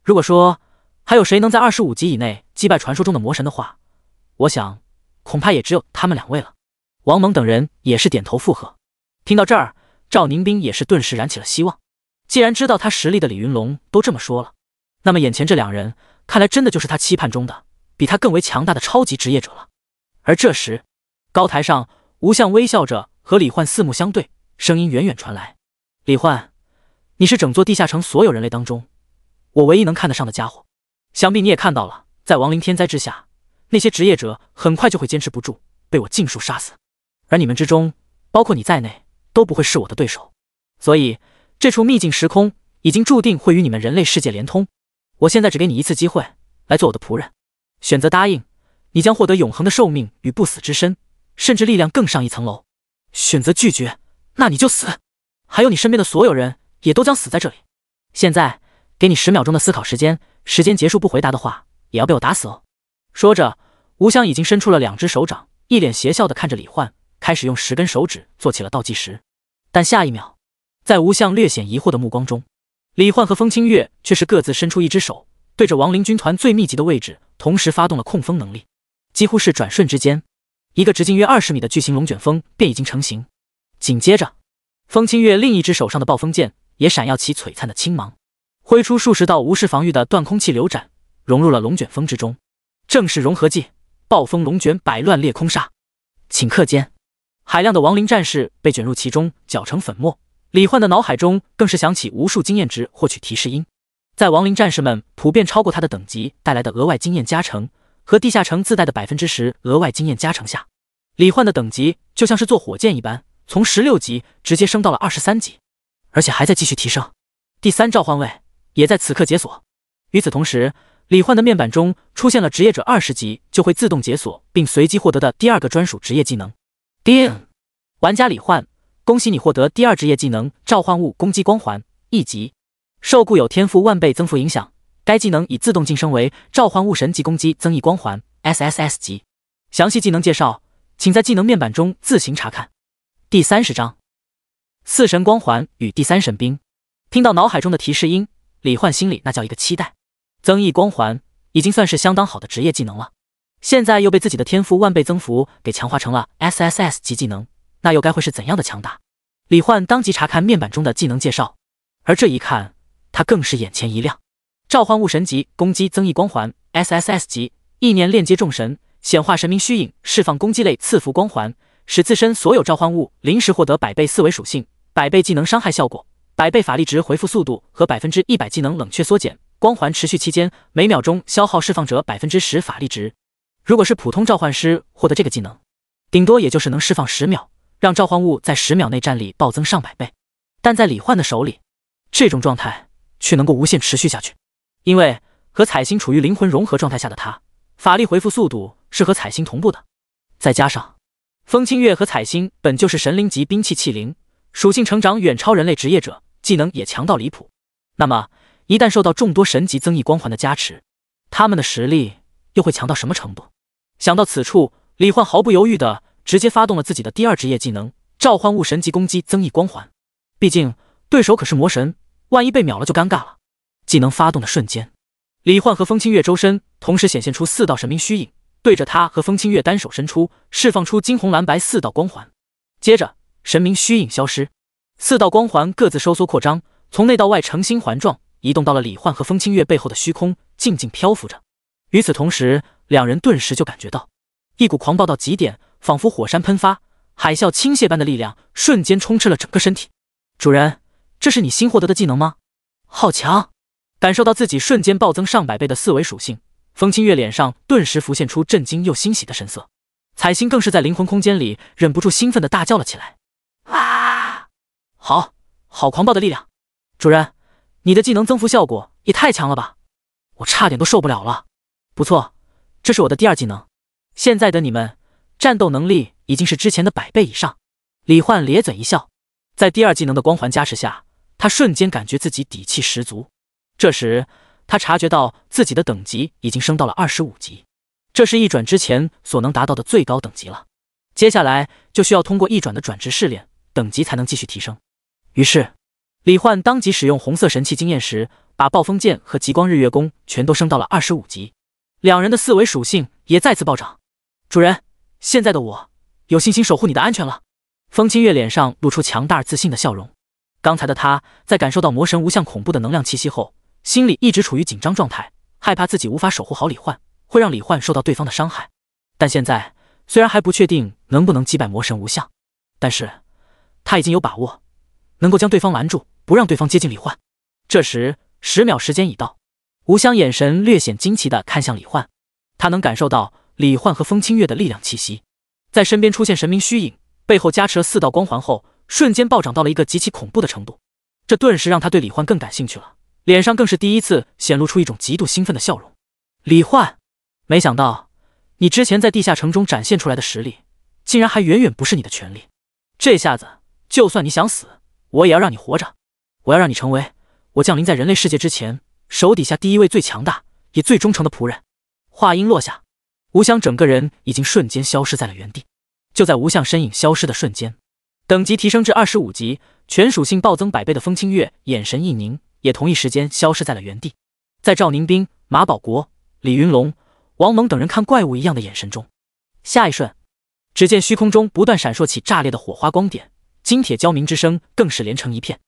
如果说还有谁能在25级以内击败传说中的魔神的话，我想恐怕也只有他们两位了。王猛等人也是点头附和。听到这儿，赵宁冰也是顿时燃起了希望。既然知道他实力的李云龙都这么说了，那么眼前这两人看来真的就是他期盼中的比他更为强大的超级职业者了。而这时高台上，吴相微笑着和李焕四目相对，声音远远传来：李焕，你是整座地下城所有人类当中我唯一能看得上的家伙，想必你也看到了，在亡灵天灾之下，那些职业者很快就会坚持不住，被我尽数杀死，而你们之中包括你在内都不会是我的对手。所以这处秘境时空已经注定会与你们人类世界连通。我现在只给你一次机会来做我的仆人，选择答应，你将获得永恒的寿命与不死之身，甚至力量更上一层楼。选择拒绝，那你就死，还有你身边的所有人也都将死在这里。现在给你10秒钟的思考时间，时间结束不回答的话，也要被我打死哦。说着，吴香已经伸出了2只手掌，一脸邪笑地看着李焕，开始用10根手指做起了倒计时。但下一秒，在吴相略显疑惑的目光中，李焕和风清月却是各自伸出1只手，对着亡灵军团最密集的位置同时发动了控风能力。几乎是转瞬之间，一个直径约20米的巨型龙卷风便已经成型。紧接着，风清月另一只手上的暴风剑也闪耀起璀璨的青芒，挥出数10道无视防御的断空气流斩，融入了龙卷风之中。正是融合技，暴风龙卷百乱裂空煞。顷刻间，海量的亡灵战士被卷入其中，搅成粉末。李焕的脑海中更是响起无数经验值获取提示音。在亡灵战士们普遍超过他的等级带来的额外经验加成和地下城自带的10%额外经验加成下，李焕的等级就像是坐火箭一般，从16级直接升到了23级，而且还在继续提升。第3召唤位也在此刻解锁。与此同时，李焕的面板中出现了职业者20级就会自动解锁并随机获得的第2个专属职业技能。叮！玩家李焕，恭喜你获得第2职业技能召唤物攻击光环1级，受固有天赋万倍增幅影响，该技能已自动晋升为召唤物神级攻击增益光环 SSS 级。详细技能介绍请在技能面板中自行查看。第30章4神光环与第3神兵。听到脑海中的提示音，李焕心里那叫一个期待。增益光环已经算是相当好的职业技能了，现在又被自己的天赋万倍增幅给强化成了 SSS 级技能，那又该会是怎样的强大？李焕当即查看面板中的技能介绍，而这一看，他更是眼前一亮。召唤物神级攻击增益光环 SSS 级，意念链接众神，显化神明虚影，释放攻击类赐福光环，使自身所有召唤物临时获得100倍4维属性，100倍技能伤害效果，100倍法力值回复速度和100%技能冷却缩减。光环持续期间，每秒钟消耗释放者10%法力值。如果是普通召唤师获得这个技能，顶多也就是能释放10秒，让召唤物在10秒内战力暴增上100倍。但在李焕的手里，这种状态却能够无限持续下去，因为和彩星处于灵魂融合状态下的他，法力回复速度是和彩星同步的。再加上风清月和彩星本就是神灵级兵器器灵，属性成长远超人类职业者，技能也强到离谱。那么一旦受到众多神级增益光环的加持，他们的实力又会强到什么程度？想到此处，李焕毫不犹豫地直接发动了自己的第2职业技能召唤物神级攻击增益光环。毕竟对手可是魔神，万一被秒了就尴尬了。技能发动的瞬间，李焕和风清月周身同时显现出4道神明虚影，对着他和风清月单手伸出，释放出金红蓝白4道光环。接着神明虚影消失，4道光环各自收缩扩张，从内到外呈星环状，移动到了李焕和风清月背后的虚空，静静漂浮着。与此同时，两人顿时就感觉到一股狂暴到极点，仿佛火山喷发、海啸倾泻般的力量瞬间充斥了整个身体。主人，这是你新获得的技能吗？好强！感受到自己瞬间暴增上百倍的四维属性，风清月脸上顿时浮现出震惊又欣喜的神色。彩星更是在灵魂空间里忍不住兴奋地大叫了起来。啊！好狂暴的力量！主人，你的技能增幅效果也太强了吧，我差点都受不了了。不错，这是我的第二技能，现在的你们战斗能力已经是之前的100倍以上。李焕咧嘴一笑，在第二技能的光环加持下，他瞬间感觉自己底气十足。这时他察觉到自己的等级已经升到了25级，这是一转之前所能达到的最高等级了。接下来就需要通过一转的转职试炼，等级才能继续提升。于是李焕当即使用红色神器经验石，把暴风剑和极光日月弓全都升到了25级。两人的四维属性也再次暴涨。主人，现在的我有信心守护你的安全了。风清月脸上露出强大而自信的笑容。刚才的他在感受到魔神无相恐怖的能量气息后，心里一直处于紧张状态，害怕自己无法守护好李焕，会让李焕受到对方的伤害。但现在虽然还不确定能不能击败魔神无相，但是他已经有把握能够将对方拦住，不让对方接近李焕。这时10秒时间已到，无相眼神略显惊奇地看向李焕，他能感受到李焕和风清月的力量气息，在身边出现神明虚影，背后加持了4道光环后，瞬间暴涨到了一个极其恐怖的程度。这顿时让他对李焕更感兴趣了，脸上更是第一次显露出一种极度兴奋的笑容。李焕，没想到你之前在地下城中展现出来的实力，竟然还远远不是你的全力。这下子就算你想死，我也要让你活着。我要让你成为我降临在人类世界之前手底下第一位最强大也最忠诚的仆人。话音落下，无相整个人已经瞬间消失在了原地。就在无相身影消失的瞬间，等级提升至25级，全属性暴增100倍的风清月眼神一凝，也同一时间消失在了原地。在赵宁斌、马保国、李云龙、王蒙等人看怪物一样的眼神中，下一瞬，只见虚空中不断闪烁起炸裂的火花光点，金铁交鸣之声更是连成一片，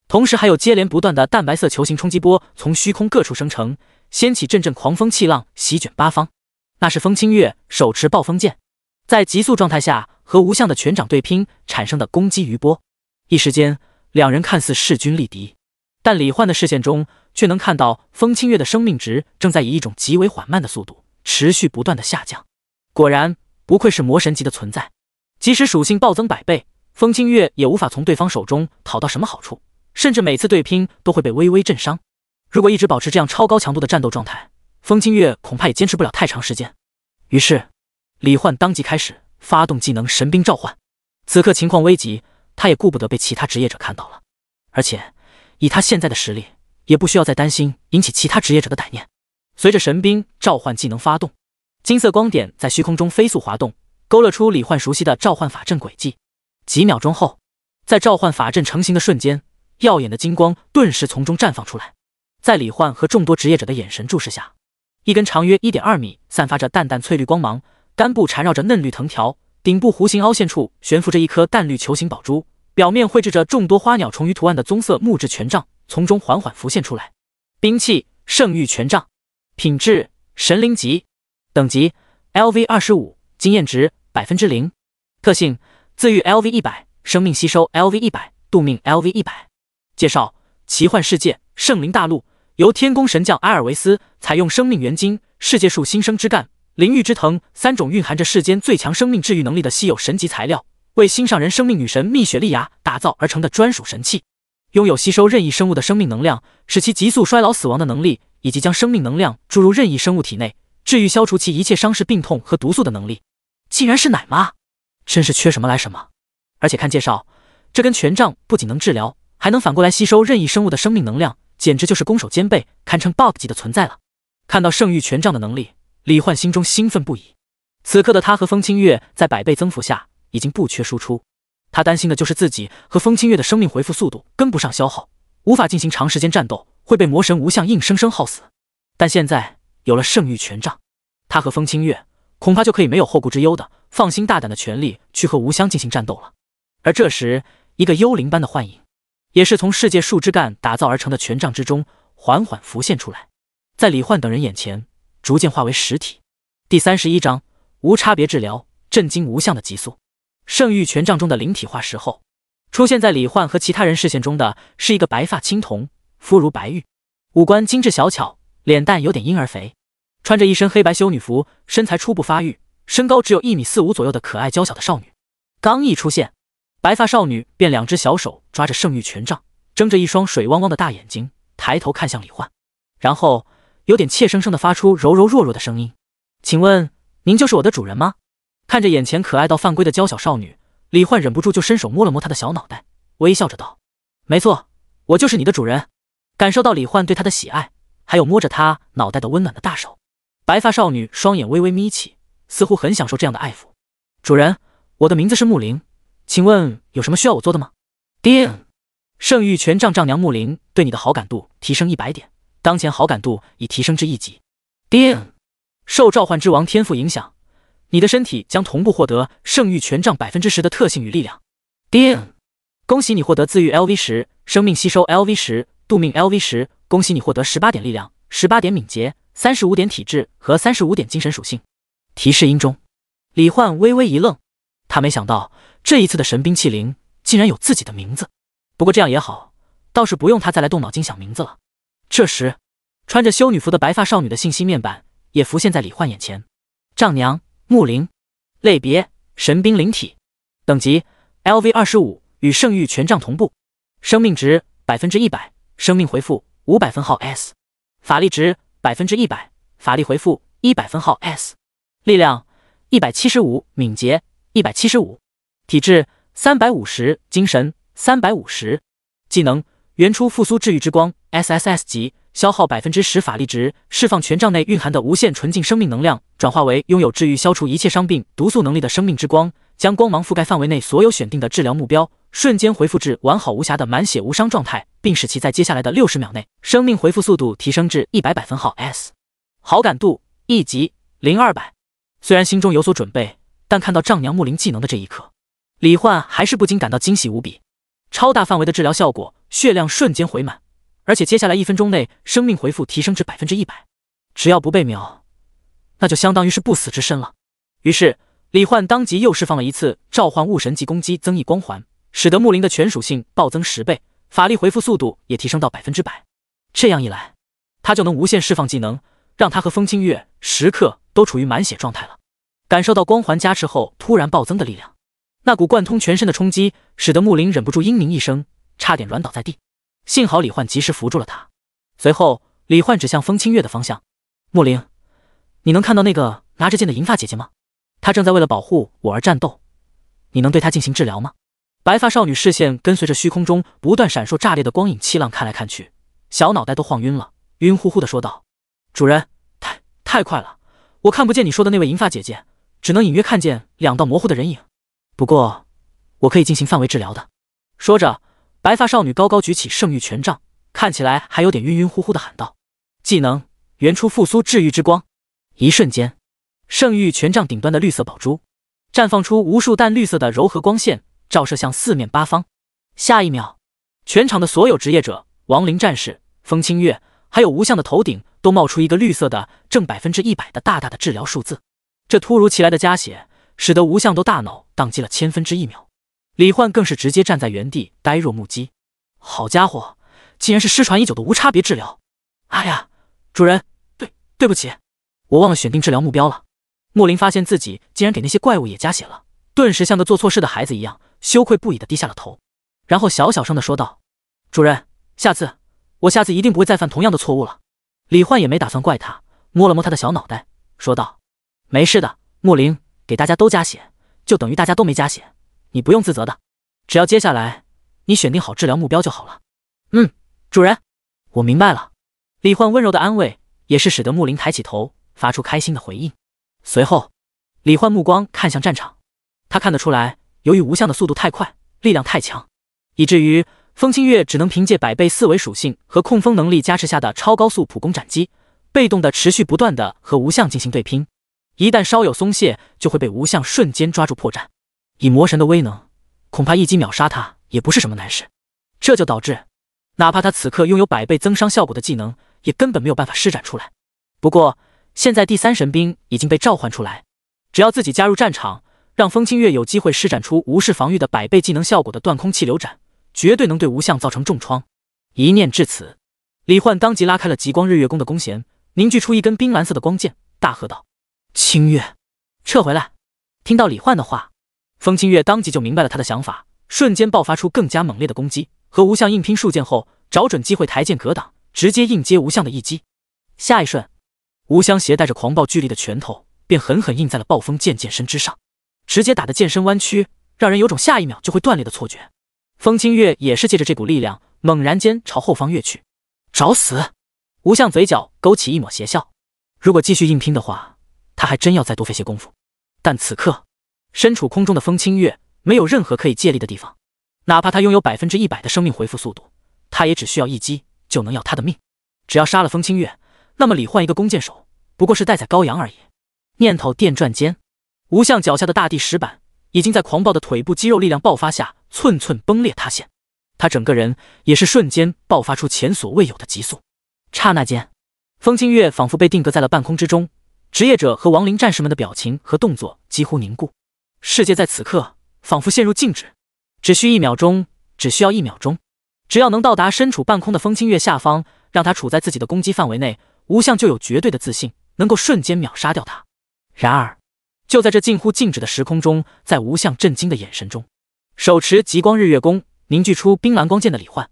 同时还有接连不断的淡白色球形冲击波从虚空各处生成，掀起阵阵狂风气浪，席卷八方。那是风清月手持暴风剑，在急速状态下和无相的拳掌对拼产生的攻击余波。一时间，两人看似势均力敌，但李焕的视线中却能看到风清月的生命值正在以一种极为缓慢的速度持续不断的下降。果然不愧是魔神级的存在，即使属性暴增100倍，风清月也无法从对方手中讨到什么好处，甚至每次对拼都会被微微震伤。如果一直保持这样超高强度的战斗状态，风清月恐怕也坚持不了太长时间。于是李焕当即开始发动技能神兵召唤。此刻情况危急，他也顾不得被其他职业者看到了，而且以他现在的实力，也不需要再担心引起其他职业者的歹念。随着神兵召唤技能发动，金色光点在虚空中飞速滑动，勾勒出李焕熟悉的召唤法阵轨迹。几秒钟后，在召唤法阵成型的瞬间，耀眼的金光顿时从中绽放出来。在李焕和众多职业者的眼神注视下，一根长约 1.2 米，散发着淡淡翠绿光芒，干部缠绕着嫩绿藤条，顶部弧形凹陷处悬浮着一颗淡绿球形宝珠，表面绘制着众多花鸟虫鱼图案的棕色木质权杖从中缓缓浮现出来。兵器圣域权杖，品质神灵级，等级 LV25， 经验值 0%， 特性自愈 LV100， 生命吸收 LV100， 度命 LV100。 介绍：奇幻世界圣灵大陆，由天宫神将埃尔维斯采用生命元晶、世界树新生之干、灵域之藤3种蕴含着世间最强生命治愈能力的稀有神级材料，为心上人生命女神蜜雪莉芽打造而成的专属神器。拥有吸收任意生物的生命能量，使其急速衰老死亡的能力，以及将生命能量注入任意生物体内，治愈消除其一切伤势病痛和毒素的能力。竟然是奶妈，真是缺什么来什么。而且看介绍，这根权杖不仅能治疗，还能反过来吸收任意生物的生命能量，简直就是攻守兼备，堪称 BOSS 级的存在了。看到圣域权杖的能力，李焕心中兴奋不已。此刻的他和风清月在100倍增幅下已经不缺输出，他担心的就是自己和风清月的生命回复速度跟不上消耗，无法进行长时间战斗，会被魔神无相硬生生耗死。但现在有了圣域权杖，他和风清月恐怕就可以没有后顾之忧的放心大胆的全力去和无相进行战斗了。而这时，一个幽灵般的幻影，也是从世界树枝干打造而成的权杖之中，缓缓浮现出来，在李焕等人眼前逐渐化为实体。第31章无差别治疗，震惊无相的急速。圣域权杖中的灵体化石后，出现在李焕和其他人视线中的是一个白发青铜，肤如白玉，五官精致小巧，脸蛋有点婴儿肥，穿着一身黑白修女服，身材初步发育，身高只有1.45米左右的可爱娇小的少女。刚一出现，白发少女便两只小手抓着圣域权杖，睁着一双水汪汪的大眼睛，抬头看向李焕，然后有点怯生生地发出柔柔弱弱的声音：“请问您就是我的主人吗？”看着眼前可爱到犯规的娇小少女，李焕忍不住就伸手摸了摸她的小脑袋，微笑着道：“没错，我就是你的主人。”感受到李焕对她的喜爱，还有摸着她脑袋的温暖的大手，白发少女双眼微微眯起，似乎很享受这样的爱抚。“主人，我的名字是木灵，请问有什么需要我做的吗？”叮！圣域权杖丈娘木灵对你的好感度提升100点，当前好感度已提升至1级。叮！受召唤之王天赋影响，你的身体将同步获得圣域权杖10%的特性与力量。叮！恭喜你获得自愈 LV10，生命吸收 LV10，度命 LV10，恭喜你获得18点力量、18点敏捷、35点体质和35点精神属性。提示音中，李焕微微一愣，他没想到这一次的神兵器灵竟然有自己的名字。不过这样也好，倒是不用他再来动脑筋想名字了。这时，穿着修女服的白发少女的信息面板也浮现在李焕眼前。丈娘木灵，类别神兵灵体，等级 LV25，与圣域权杖同步，生命值 100%， 生命回复500分号 S， 法力值 100%， 法力回复100分号 S， 力量175，敏捷175，体质350，精神350，技能原初复苏治愈之光 SSS 级，消耗 10% 法力值，释放权杖内蕴含的无限纯净生命能量，转化为拥有治愈消除一切伤病毒素能力的生命之光，将光芒覆盖范围内所有选定的治疗目标，瞬间回复至完好无瑕的满血无伤状态，并使其在接下来的60秒内生命回复速度提升至100分号 S。 好感度1级0200。虽然心中有所准备，但看到丈娘木灵技能的这一刻，李焕还是不禁感到惊喜无比。超大范围的治疗效果，血量瞬间回满，而且接下来1分钟内生命回复提升至 100%， 只要不被秒，那就相当于是不死之身了。于是李焕当即又释放了一次召唤物神级攻击增益光环，使得木灵的全属性暴增10倍，法力回复速度也提升到 100%。 这样一来，他就能无限释放技能，让他和风清月时刻都处于满血状态了。感受到光环加持后突然暴增的力量，那股贯通全身的冲击使得木灵忍不住嘤咛一声，差点软倒在地。幸好李焕及时扶住了他。随后李焕指向风清月的方向：“木灵，你能看到那个拿着剑的银发姐姐吗？她正在为了保护我而战斗，你能对她进行治疗吗？”白发少女视线跟随着虚空中不断闪烁炸裂的光影气浪看来看去，小脑袋都晃晕了，晕乎乎的说道：“主人，太快了，我看不见你说的那位银发姐姐，只能隐约看见2道模糊的人影。不过我可以进行范围治疗的。”说着，白发少女高高举起圣域权杖，看起来还有点晕晕乎乎的喊道：“技能原初复苏治愈之光。”一瞬间，圣域权杖顶端的绿色宝珠绽放出无数淡绿色的柔和光线，照射向四面八方。下一秒，全场的所有职业者、亡灵战士、风清月还有无相的头顶都冒出一个绿色的正100%的大大的治疗数字。这突如其来的加血使得无相都大脑宕机了1/1000秒，李焕更是直接站在原地呆若木鸡。好家伙，竟然是失传已久的无差别治疗！哎呀，主人，对不起，我忘了选定治疗目标了。木灵发现自己竟然给那些怪物也加血了，顿时像个做错事的孩子一样，羞愧不已地低下了头，然后小小声地说道：“主人，我下次一定不会再犯同样的错误了。”李焕也没打算怪他，摸了摸他的小脑袋，说道：“没事的，木灵，给大家都加血，就等于大家都没加血，你不用自责的。只要接下来你选定好治疗目标就好了。”“主人，我明白了。”李焕温柔的安慰，也是使得木灵抬起头，发出开心的回应。随后，李焕目光看向战场，他看得出来，由于无相的速度太快，力量太强，以至于风清月只能凭借100倍4维属性和控风能力加持下的超高速普攻斩击，被动的持续不断的和无相进行对拼。一旦稍有松懈，就会被无相瞬间抓住破绽。以魔神的威能，恐怕一击秒杀他也不是什么难事。这就导致哪怕他此刻拥有100倍增伤效果的技能，也根本没有办法施展出来。不过现在第3神兵已经被召唤出来，只要自己加入战场，让风清月有机会施展出无视防御的100倍技能效果的断空气流斩，绝对能对吴相造成重创。一念至此，李焕当即拉开了极光日月宫的弓弦，凝聚出一根冰蓝色的光剑，大喝道：“清月，撤回来！”听到李焕的话，风清月当即就明白了他的想法，瞬间爆发出更加猛烈的攻击，和吴相硬拼数剑后，找准机会抬剑格挡，直接硬接吴相的一击。下一瞬，吴相携带着狂暴巨力的拳头，便狠狠印在了暴风剑剑身之上，直接打得剑身弯曲，让人有种下一秒就会断裂的错觉。风清月也是借着这股力量，猛然间朝后方跃去。找死！吴相嘴角勾起一抹邪笑，如果继续硬拼的话，他还真要再多费些功夫。但此刻身处空中的风清月没有任何可以借力的地方，哪怕他拥有100%的生命回复速度，他也只需要一击就能要他的命。只要杀了风清月，那么李焕一个弓箭手不过是待宰羔羊而已。念头电转间，吴相脚下的大地石板已经在狂暴的腿部肌肉力量爆发下寸寸崩裂塌陷，他整个人也是瞬间爆发出前所未有的急速。刹那间，风清月仿佛被定格在了半空之中，职业者和亡灵战士们的表情和动作几乎凝固，世界在此刻仿佛陷入静止。只需1秒钟，只需要1秒钟，只要能到达身处半空的风清月下方，让他处在自己的攻击范围内，吴相就有绝对的自信能够瞬间秒杀掉他。然而就在这近乎静止的时空中，在吴相震惊的眼神中，手持极光日月弓凝聚出冰蓝光剑的李焕，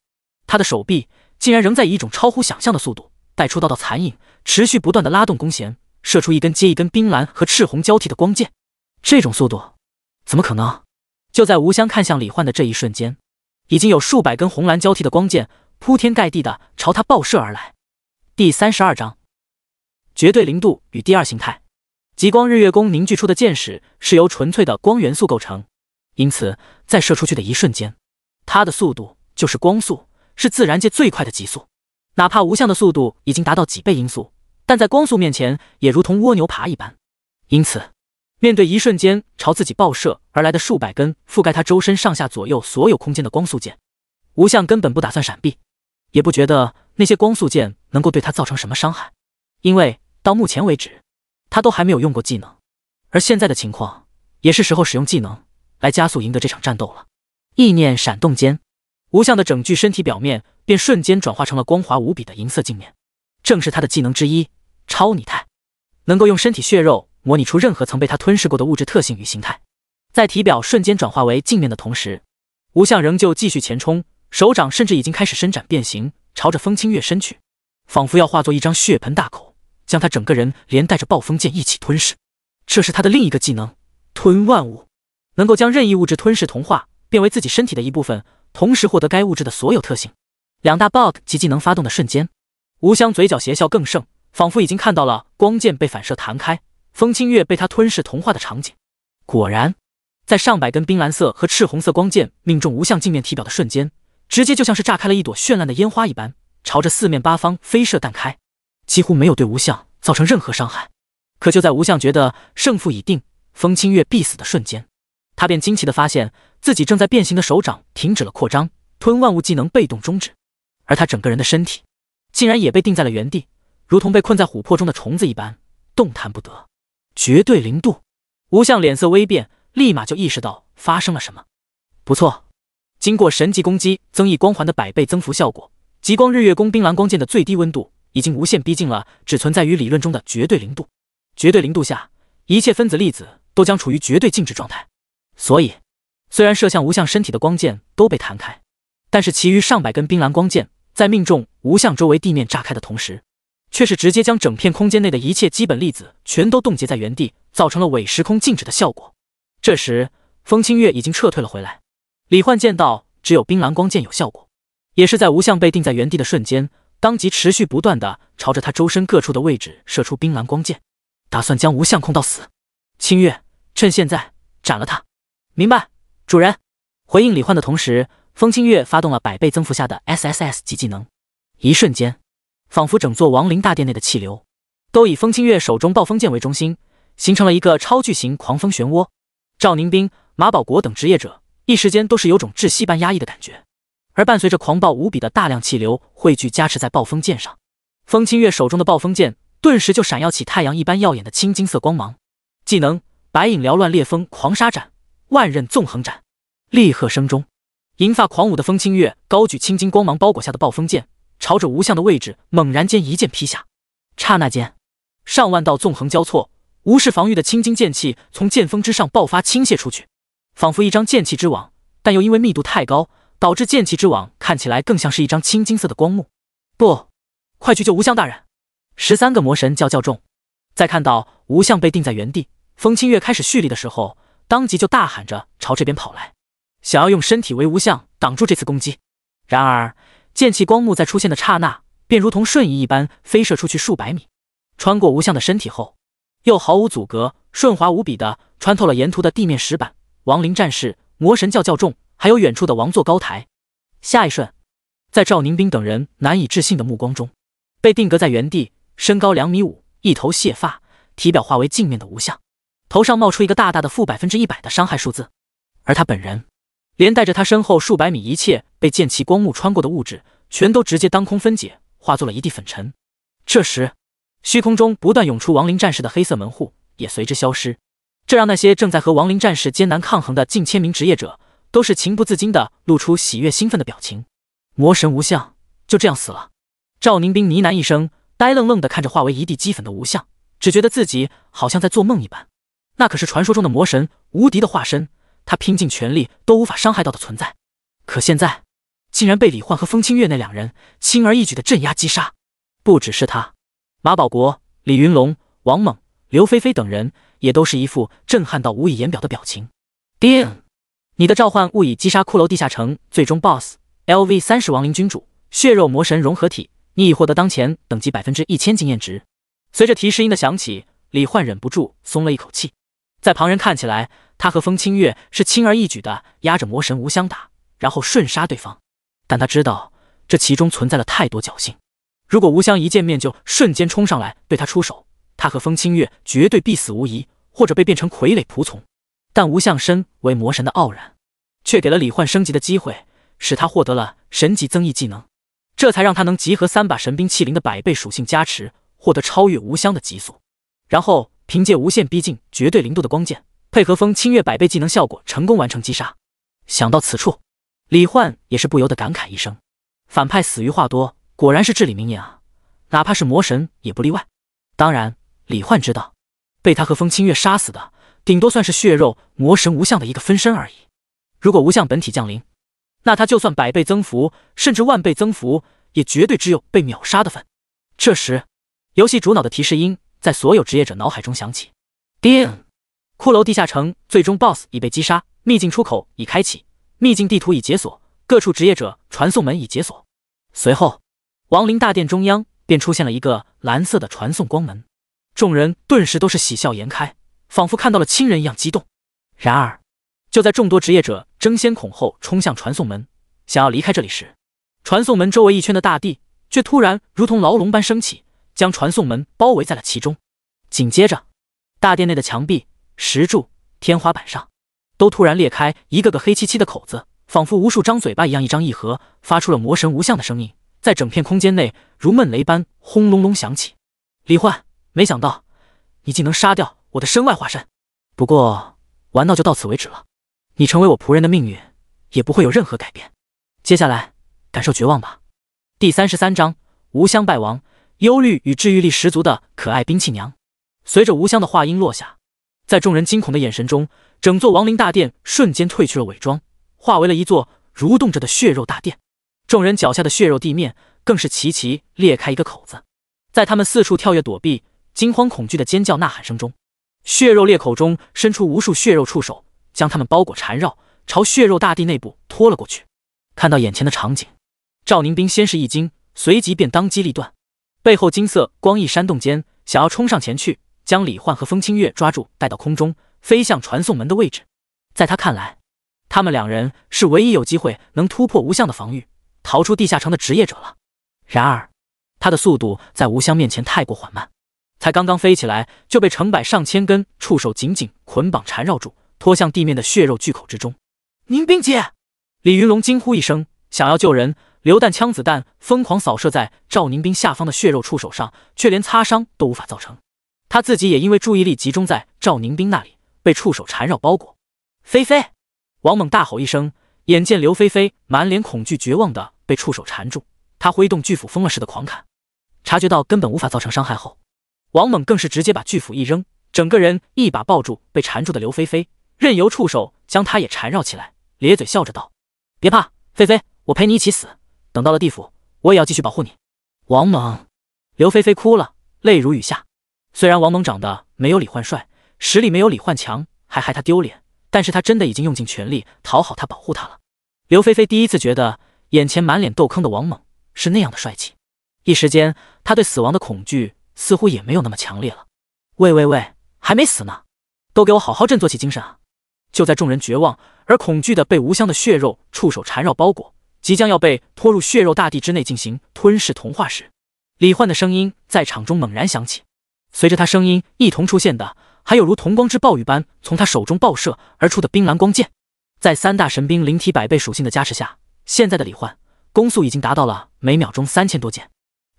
他的手臂竟然仍在以一种超乎想象的速度带出道残影，持续不断的拉动弓弦，射出一根接一根冰蓝和赤红交替的光剑。这种速度怎么可能？就在吴相看向李焕的这一瞬间，已经有数百根红蓝交替的光剑铺天盖地的朝他爆射而来。第32章绝对零度与第2形态。极光日月弓凝聚出的箭矢是由纯粹的光元素构成，因此在射出去的一瞬间，它的速度就是光速，是自然界最快的极速。哪怕吴相的速度已经达到几倍音速，但在光速面前也如同蜗牛爬一般。因此面对一瞬间朝自己爆射而来的数百根覆盖他周身上下左右所有空间的光速剑，吴相根本不打算闪避，也不觉得那些光速剑能够对他造成什么伤害，因为到目前为止他都还没有用过技能，而现在的情况也是时候使用技能来加速赢得这场战斗了。意念闪动间，吴相的整具身体表面便瞬间转化成了光滑无比的银色镜面，正是他的技能之一超拟态，能够用身体血肉模拟出任何曾被他吞噬过的物质特性与形态。在体表瞬间转化为镜面的同时，吴相仍旧继续前冲，手掌甚至已经开始伸展变形，朝着风清月伸去，仿佛要化作一张血盆大口，将他整个人连带着暴风剑一起吞噬。这是他的另一个技能吞万物，能够将任意物质吞噬同化，变为自己身体的一部分，同时获得该物质的所有特性。2大 bug 及技能发动的瞬间，吴相嘴角邪笑更盛，仿佛已经看到了光剑被反射弹开，风清月被他吞噬同化的场景。果然，在上百根冰蓝色和赤红色光剑命中吴相镜面体表的瞬间，直接就像是炸开了一朵绚烂的烟花一般，朝着四面八方飞射弹开，几乎没有对吴相造成任何伤害。可就在吴相觉得胜负已定，风清月必死的瞬间，他便惊奇地发现自己正在变形的手掌停止了扩张，吞万物技能被动终止，而他整个人的身体竟然也被定在了原地，如同被困在琥珀中的虫子一般动弹不得。绝对零度，吴相脸色微变，立马就意识到发生了什么。不错，经过神级攻击增益光环的100倍增幅效果，极光日月弓冰蓝光剑的最低温度已经无限逼近了只存在于理论中的绝对零度。绝对零度下，一切分子粒子都将处于绝对静止状态，所以虽然射向吴相身体的光剑都被弹开，但是其余上百根冰蓝光剑在命中吴相周围地面炸开的同时，却是直接将整片空间内的一切基本粒子全都冻结在原地，造成了伪时空静止的效果。这时风清月已经撤退了回来，李焕见到只有冰蓝光剑有效果，也是在吴相被定在原地的瞬间，当即持续不断地朝着他周身各处的位置射出冰蓝光剑，打算将吴相控到死。清月，趁现在斩了他。明白，主人。回应李焕的同时，风清月发动了100倍增幅下的 SSS 级技能，一瞬间仿佛整座亡灵大殿内的气流都以风清月手中暴风剑为中心，形成了一个超巨型狂风漩涡。赵宁冰、马保国等职业者一时间都是有种窒息般压抑的感觉，而伴随着狂暴无比的大量气流汇聚加持在暴风剑上，风清月手中的暴风剑顿时就闪耀起太阳一般耀眼的青金色光芒。技能白影缭乱烈风狂沙斩，万刃纵横斩。厉喝声中，银发狂舞的风清月高举青金光芒包裹下的暴风剑，朝着无相的位置猛然间一剑劈下。刹那间，上万道纵横交错、无视防御的青金剑气从剑锋之上爆发倾泻出去，仿佛一张剑气之网，但又因为密度太高，导致剑气之网看起来更像是一张青金色的光幕。不，快去救无相大人！13个魔神叫中，在看到无相被定在原地，风清月开始蓄力的时候，当即就大喊着朝这边跑来，想要用身体为无相挡住这次攻击。然而剑气光幕在出现的刹那，便如同瞬移一般飞射出去数百米，穿过无相的身体后，又毫无阻隔、顺滑无比的穿透了沿途的地面石板、亡灵战士、魔神教众，还有远处的王座高台。下一瞬，在赵宁斌等人难以置信的目光中，被定格在原地，身高2.5米，一头蟹发，体表化为镜面的无相，头上冒出一个大大的负100%的伤害数字。而他本人，连带着他身后数百米一切被剑气光幕穿过的物质，全都直接当空分解，化作了一地粉尘。这时，虚空中不断涌出亡灵战士的黑色门户也随之消失，这让那些正在和亡灵战士艰难抗衡的近千名职业者都是情不自禁地露出喜悦兴奋的表情。魔神无相就这样死了。赵宁斌呢喃一声，呆愣愣地看着化为一地齑粉的无相，只觉得自己好像在做梦一般。那可是传说中的魔神，无敌的化身，他拼尽全力都无法伤害到的存在，可现在竟然被李焕和风清月那两人轻而易举地镇压击杀。不只是他，马保国、李云龙、王猛、刘菲菲等人也都是一副震撼到无以言表的表情。叮！你的召唤物已击杀骷髅地下城最终 BOSS LV30亡灵君主血肉魔神融合体，你已获得当前等级1000经验值。随着提示音的响起，李焕忍不住松了一口气。在旁人看起来，他和风清月是轻而易举地压着魔神无相打，然后瞬杀对方，但他知道这其中存在了太多侥幸。如果无相一见面就瞬间冲上来对他出手，他和风清月绝对必死无疑，或者被变成傀儡仆从。但无相身为魔神的傲然，却给了李焕升级的机会，使他获得了神级增益技能，这才让他能集合3把神兵器灵的100倍属性加持，获得超越无相的极速，然后凭借无限逼近绝对零度的光剑，配合风清月100倍技能效果，成功完成击杀。想到此处，李焕也是不由得感慨一声：反派死于话多，果然是至理名言啊，哪怕是魔神也不例外。当然，李焕知道，被他和风清月杀死的，顶多算是血肉魔神无相的一个分身而已。如果无相本体降临，那他就算100倍增幅，甚至10000倍增幅，也绝对只有被秒杀的份。这时，游戏主脑的提示音在所有职业者脑海中响起：叮！骷髅地下城最终 BOSS 已被击杀，秘境出口已开启，秘境地图已解锁，各处职业者传送门已解锁。随后，亡灵大殿中央便出现了一个蓝色的传送光门，众人顿时都是喜笑颜开，仿佛看到了亲人一样激动。然而，就在众多职业者争先恐后冲向传送门，想要离开这里时，传送门周围一圈的大地却突然如同牢笼般升起，将传送门包围在了其中。紧接着，大殿内的墙壁、石柱、天花板上都突然裂开一个个黑漆漆的口子，仿佛无数张嘴巴一样，一张一合，发出了魔神无相的声音，在整片空间内如闷雷般轰隆隆响起。李焕，没想到你竟能杀掉我的身外化身，不过玩闹就到此为止了，你成为我仆人的命运也不会有任何改变，接下来感受绝望吧。第33章无相败亡，忧虑与治愈力十足的可爱兵器娘。随着无相的话音落下，在众人惊恐的眼神中，整座亡灵大殿瞬间褪去了伪装，化为了一座蠕动着的血肉大殿。众人脚下的血肉地面更是齐齐裂开一个口子，在他们四处跳跃躲避、惊慌恐惧的尖叫呐喊声中，血肉裂口中伸出无数血肉触手，将他们包裹缠绕，朝血肉大地内部拖了过去。看到眼前的场景，赵宁斌先是一惊，随即便当机立断，背后金色光翼煽动间，想要冲上前去，将李焕和风清月抓住，带到空中，飞向传送门的位置。在他看来，他们两人是唯一有机会能突破无相的防御，逃出地下城的职业者了。然而，他的速度在无相面前太过缓慢，才刚刚飞起来，就被成百上千根触手紧紧捆绑缠绕住，拖向地面的血肉巨口之中。宁冰姐！李云龙惊呼一声，想要救人，榴弹枪子弹疯狂扫射在赵宁斌下方的血肉触手上，却连擦伤都无法造成。他自己也因为注意力集中在赵宁斌那里，被触手缠绕包裹。菲菲！王猛大吼一声，眼见刘菲菲满脸恐惧绝望的被触手缠住，他挥动巨斧疯了似的狂砍。察觉到根本无法造成伤害后，王猛更是直接把巨斧一扔，整个人一把抱住被缠住的刘菲菲，任由触手将她也缠绕起来，咧嘴笑着道：“别怕，菲菲，我陪你一起死，等到了地府，我也要继续保护你。”王猛！刘菲菲哭了，泪如雨下。虽然王猛长得没有李焕帅，实力没有李焕强，还害他丢脸，但是他真的已经用尽全力讨好他、保护他了。刘菲菲第一次觉得眼前满脸痘坑的王猛是那样的帅气，一时间他对死亡的恐惧似乎也没有那么强烈了。喂，还没死呢，都给我好好振作起精神啊！就在众人绝望而恐惧的被无香的血肉触手缠绕包裹，即将要被拖入血肉大地之内进行吞噬同化时，李焕的声音在场中猛然响起。随着他声音一同出现的，还有如同光之暴雨般从他手中爆射而出的冰蓝光剑。在三大神兵灵体100倍属性的加持下，现在的李焕攻速已经达到了每秒钟3000多剑。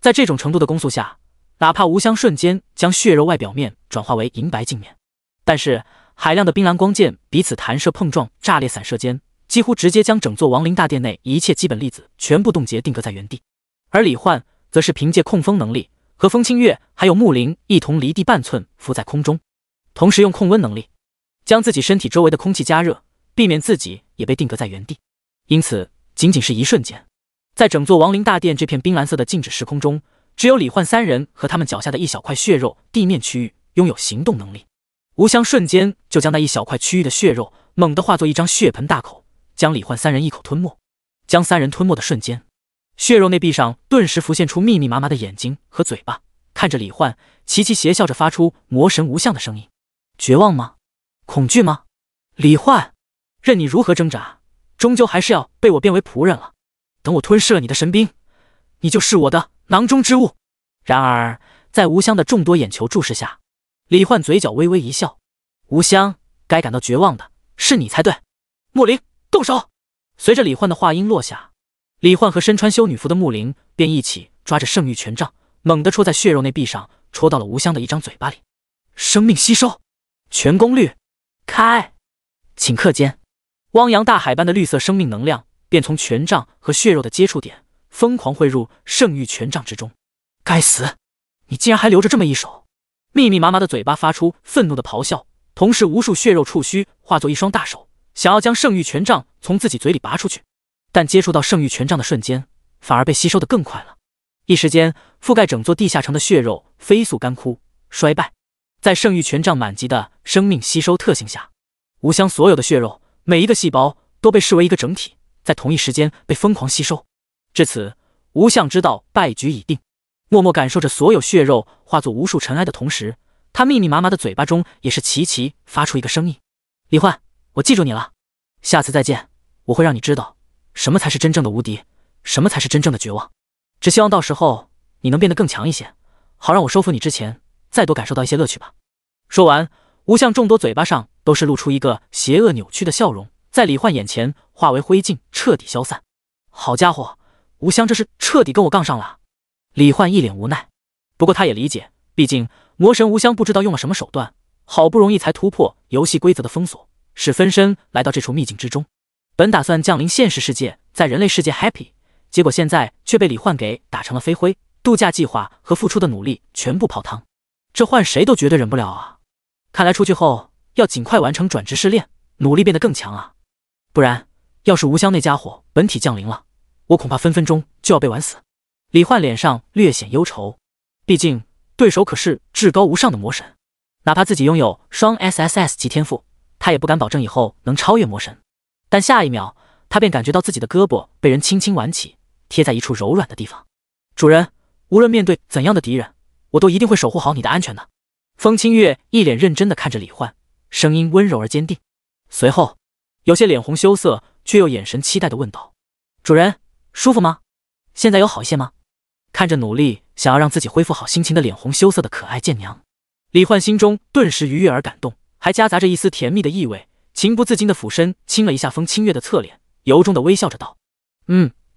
在这种程度的攻速下，哪怕无香瞬间将血肉外表面转化为银白镜面，但是海量的冰蓝光剑彼此弹射碰撞，炸裂散射间，几乎直接将整座亡灵大殿内一切基本粒子全部冻结定格在原地。而李焕则是凭借控风能力，和风清月还有木灵一同离地半寸浮在空中，同时用控温能力将自己身体周围的空气加热，避免自己也被定格在原地。因此仅仅是一瞬间，在整座亡灵大殿这片冰蓝色的静止时空中，只有李焕3人和他们脚下的一小块血肉地面区域拥有行动能力。无香瞬间就将那一小块区域的血肉猛地化作一张血盆大口，将李焕3人一口吞没。将3人吞没的瞬间，血肉内壁上顿时浮现出密密麻麻的眼睛和嘴巴，看着李焕，齐齐邪笑着发出魔神无相的声音。绝望吗？恐惧吗？李焕，任你如何挣扎，终究还是要被我变为仆人了。等我吞噬了你的神兵，你就是我的囊中之物。然而在无香的众多眼球注视下，李焕嘴角微微一笑。无香，该感到绝望的是你才对。木灵，动手！随着李焕的话音落下，李焕和身穿修女服的木灵便一起抓着圣域权杖，猛地戳在血肉内壁上，戳到了无香的一张嘴巴里。生命吸收，全功率开！顷刻间，汪洋大海般的绿色生命能量便从权杖和血肉的接触点疯狂汇入圣域权杖之中。该死，你竟然还留着这么一手！密密麻麻的嘴巴发出愤怒的咆哮，同时无数血肉触须化作一双大手，想要将圣域权杖从自己嘴里拔出去。但接触到圣域权杖的瞬间，反而被吸收得更快了。一时间，覆盖整座地下城的血肉飞速干枯衰败。在圣域权杖满级的生命吸收特性下，无香所有的血肉，每一个细胞都被视为一个整体，在同一时间被疯狂吸收。至此，无相知道败局已定。默默感受着所有血肉化作无数尘埃的同时，他密密麻麻的嘴巴中也是齐齐发出一个声音：李焕，我记住你了，下次再见，我会让你知道什么才是真正的无敌，什么才是真正的绝望。只希望到时候你能变得更强一些，好让我收服你之前再多感受到一些乐趣吧。说完，无相众多嘴巴上都是露出一个邪恶扭曲的笑容，在李焕眼前化为灰烬，彻底消散。好家伙，无香这是彻底跟我杠上了。李焕一脸无奈，不过他也理解，毕竟魔神无香不知道用了什么手段，好不容易才突破游戏规则的封锁，使分身来到这处秘境之中。本打算降临现实世界，在人类世界 happy， 结果现在却被李焕给打成了飞灰，度假计划和付出的努力全部泡汤，这换谁都绝对忍不了啊！看来出去后要尽快完成转职试炼，努力变得更强啊！不然，要是无香那家伙本体降临了，我恐怕分分钟就要被玩死。李焕脸上略显忧愁，毕竟对手可是至高无上的魔神，哪怕自己拥有双 SSS 级天赋，他也不敢保证以后能超越魔神。但下一秒，他便感觉到自己的胳膊被人轻轻挽起，贴在一处柔软的地方。主人，无论面对怎样的敌人，我都一定会守护好你的安全的。风清月一脸认真地看着李焕，声音温柔而坚定。随后，有些脸红羞涩，却又眼神期待地问道：主人，舒服吗？现在有好一些吗？看着努力想要让自己恢复好心情的脸红羞涩的可爱贱娘，李焕心中顿时愉悦而感动，还夹杂着一丝甜蜜的意味，情不自禁的俯身亲了一下风清月的侧脸，由衷的微笑着道：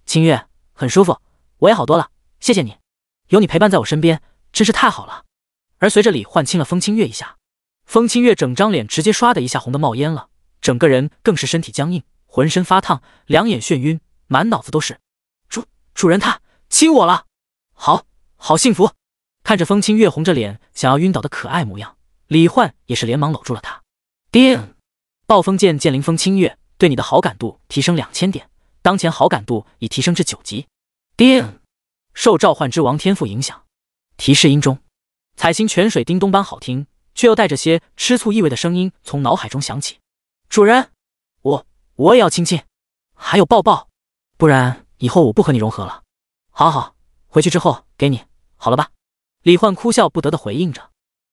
清月，很舒服，我也好多了，谢谢你，有你陪伴在我身边，真是太好了。而随着李焕亲了风清月一下，风清月整张脸直接唰的一下红得冒烟了，整个人更是身体僵硬，浑身发烫，两眼眩晕，满脑子都是主人他亲我了，好幸福。看着风清月红着脸想要晕倒的可爱模样，李焕也是连忙搂住了她。叮！暴风剑剑灵风清月，对你的好感度提升2000点，当前好感度已提升至9级。叮！受召唤之王天赋影响，提示音中，彩星泉水叮咚般好听，却又带着些吃醋意味的声音从脑海中响起。主人，我也要亲亲，还有抱抱，不然以后我不和你融合了。好，回去之后给你，好了吧？李焕哭笑不得地回应着。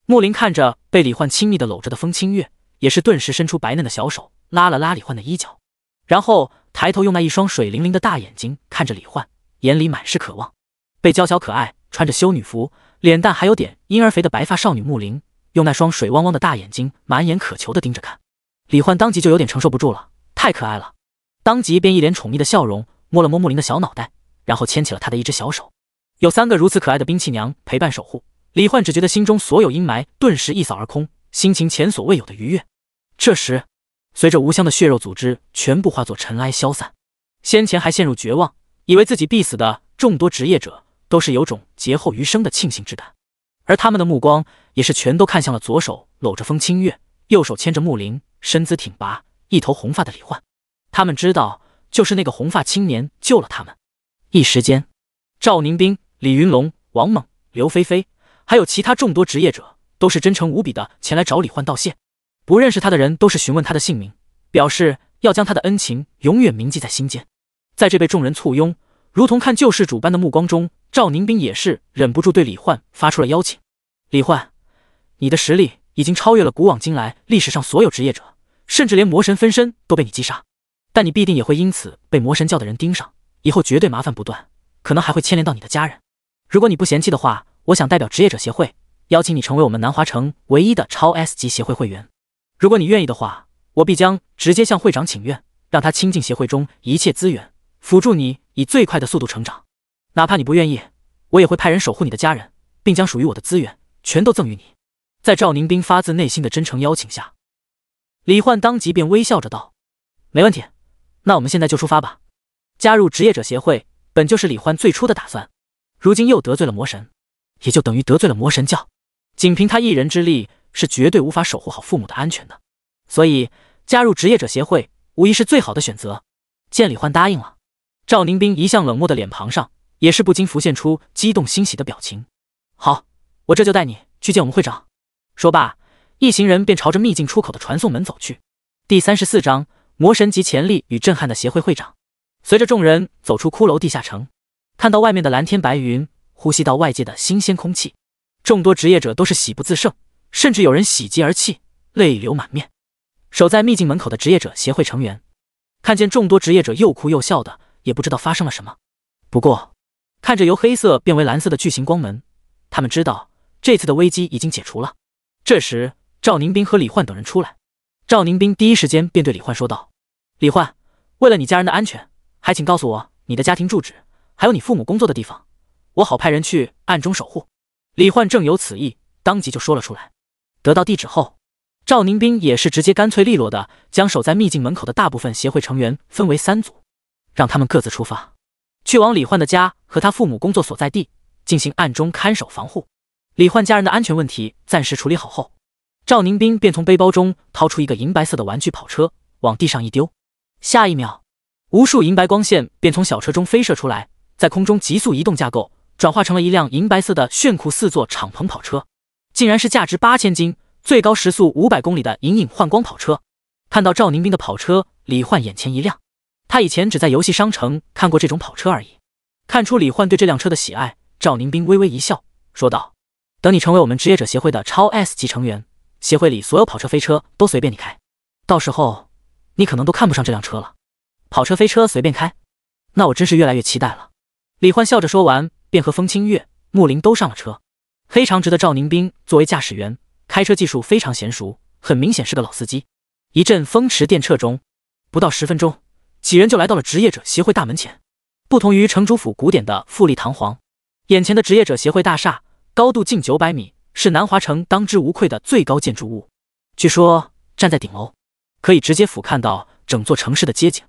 木林看着被李焕亲密地搂着的风清月，也是顿时伸出白嫩的小手拉了拉李焕的衣角，然后抬头用那一双水灵灵的大眼睛看着李焕，眼里满是渴望。被娇小可爱穿着修女服，脸蛋还有点婴儿肥的白发少女木林，用那双水汪汪的大眼睛满眼渴求地盯着看，李焕当即就有点承受不住了，太可爱了，当即便一脸宠溺的笑容摸了摸木林的小脑袋，然后牵起了她的一只小手。有3个如此可爱的兵器娘陪伴守护，李焕只觉得心中所有阴霾顿时一扫而空，心情前所未有的愉悦。这时，随着无香的血肉组织全部化作尘埃消散，先前还陷入绝望，以为自己必死的众多职业者都是有种劫后余生的庆幸之感，而他们的目光也是全都看向了左手搂着风清月，右手牵着木林，身姿挺拔，一头红发的李焕。他们知道，就是那个红发青年救了他们。一时间，赵宁冰、李云龙、王猛、刘菲菲，还有其他众多职业者，都是真诚无比的前来找李焕道谢。不认识他的人都是询问他的姓名，表示要将他的恩情永远铭记在心间。在这被众人簇拥，如同看救世主般的目光中，赵宁冰也是忍不住对李焕发出了邀请。李焕，你的实力已经超越了古往今来历史上所有职业者，甚至连魔神分身都被你击杀，但你必定也会因此被魔神教的人盯上，以后绝对麻烦不断，可能还会牵连到你的家人。如果你不嫌弃的话，我想代表职业者协会邀请你成为我们南华城唯一的超 S 级协会会员。如果你愿意的话，我必将直接向会长请愿，让他倾尽协会中一切资源，辅助你以最快的速度成长。哪怕你不愿意，我也会派人守护你的家人，并将属于我的资源全都赠予你。在赵宁冰发自内心的真诚邀请下，李焕当即便微笑着道：没问题，那我们现在就出发吧。加入职业者协会本就是李焕最初的打算，如今又得罪了魔神，也就等于得罪了魔神教，仅凭他一人之力是绝对无法守护好父母的安全的，所以加入职业者协会无疑是最好的选择。见李焕答应了，赵宁冰一向冷漠的脸庞上也是不禁浮现出激动欣喜的表情。好，我这就带你去见我们会长。说罢，一行人便朝着秘境出口的传送门走去。第34章魔神级潜力与震撼的协会会长。随着众人走出骷髅地下城，看到外面的蓝天白云，呼吸到外界的新鲜空气，众多职业者都是喜不自胜，甚至有人喜极而泣，泪流满面。守在秘境门口的职业者协会成员看见众多职业者又哭又笑的，也不知道发生了什么。不过看着由黑色变为蓝色的巨型光门，他们知道这次的危机已经解除了。这时赵宁冰和李焕等人出来，赵宁冰第一时间便对李焕说道：李焕，为了你家人的安全，还请告诉我你的家庭住址，还有你父母工作的地方，我好派人去暗中守护。李焕正有此意，当即就说了出来。得到地址后，赵宁冰也是直接干脆利落的将守在秘境门口的大部分协会成员分为3组，让他们各自出发，去往李焕的家和他父母工作所在地进行暗中看守防护。李焕家人的安全问题暂时处理好后，赵宁冰便从背包中掏出一个银白色的玩具跑车，往地上一丢，下一秒，无数银白光线便从小车中飞射出来，在空中急速移动，架构转化成了一辆银白色的炫酷4座敞篷跑车，竟然是价值8000金、最高时速500公里的隐隐幻光跑车。看到赵宁冰的跑车，李焕眼前一亮，他以前只在游戏商城看过这种跑车而已。看出李焕对这辆车的喜爱，赵宁冰微微一笑，说道：等你成为我们职业者协会的超 S 级成员，协会里所有跑车飞车都随便你开，到时候你可能都看不上这辆车了。跑车飞车随便开，那我真是越来越期待了。李焕笑着说完，便和风清月、木林都上了车。黑长直的赵宁冰作为驾驶员，开车技术非常娴熟，很明显是个老司机。一阵风驰电掣中，不到10分钟，几人就来到了职业者协会大门前。不同于城主府古典的富丽堂皇，眼前的职业者协会大厦高度近900米，是南华城当之无愧的最高建筑物。据说站在顶楼，可以直接俯瞰到整座城市的街景。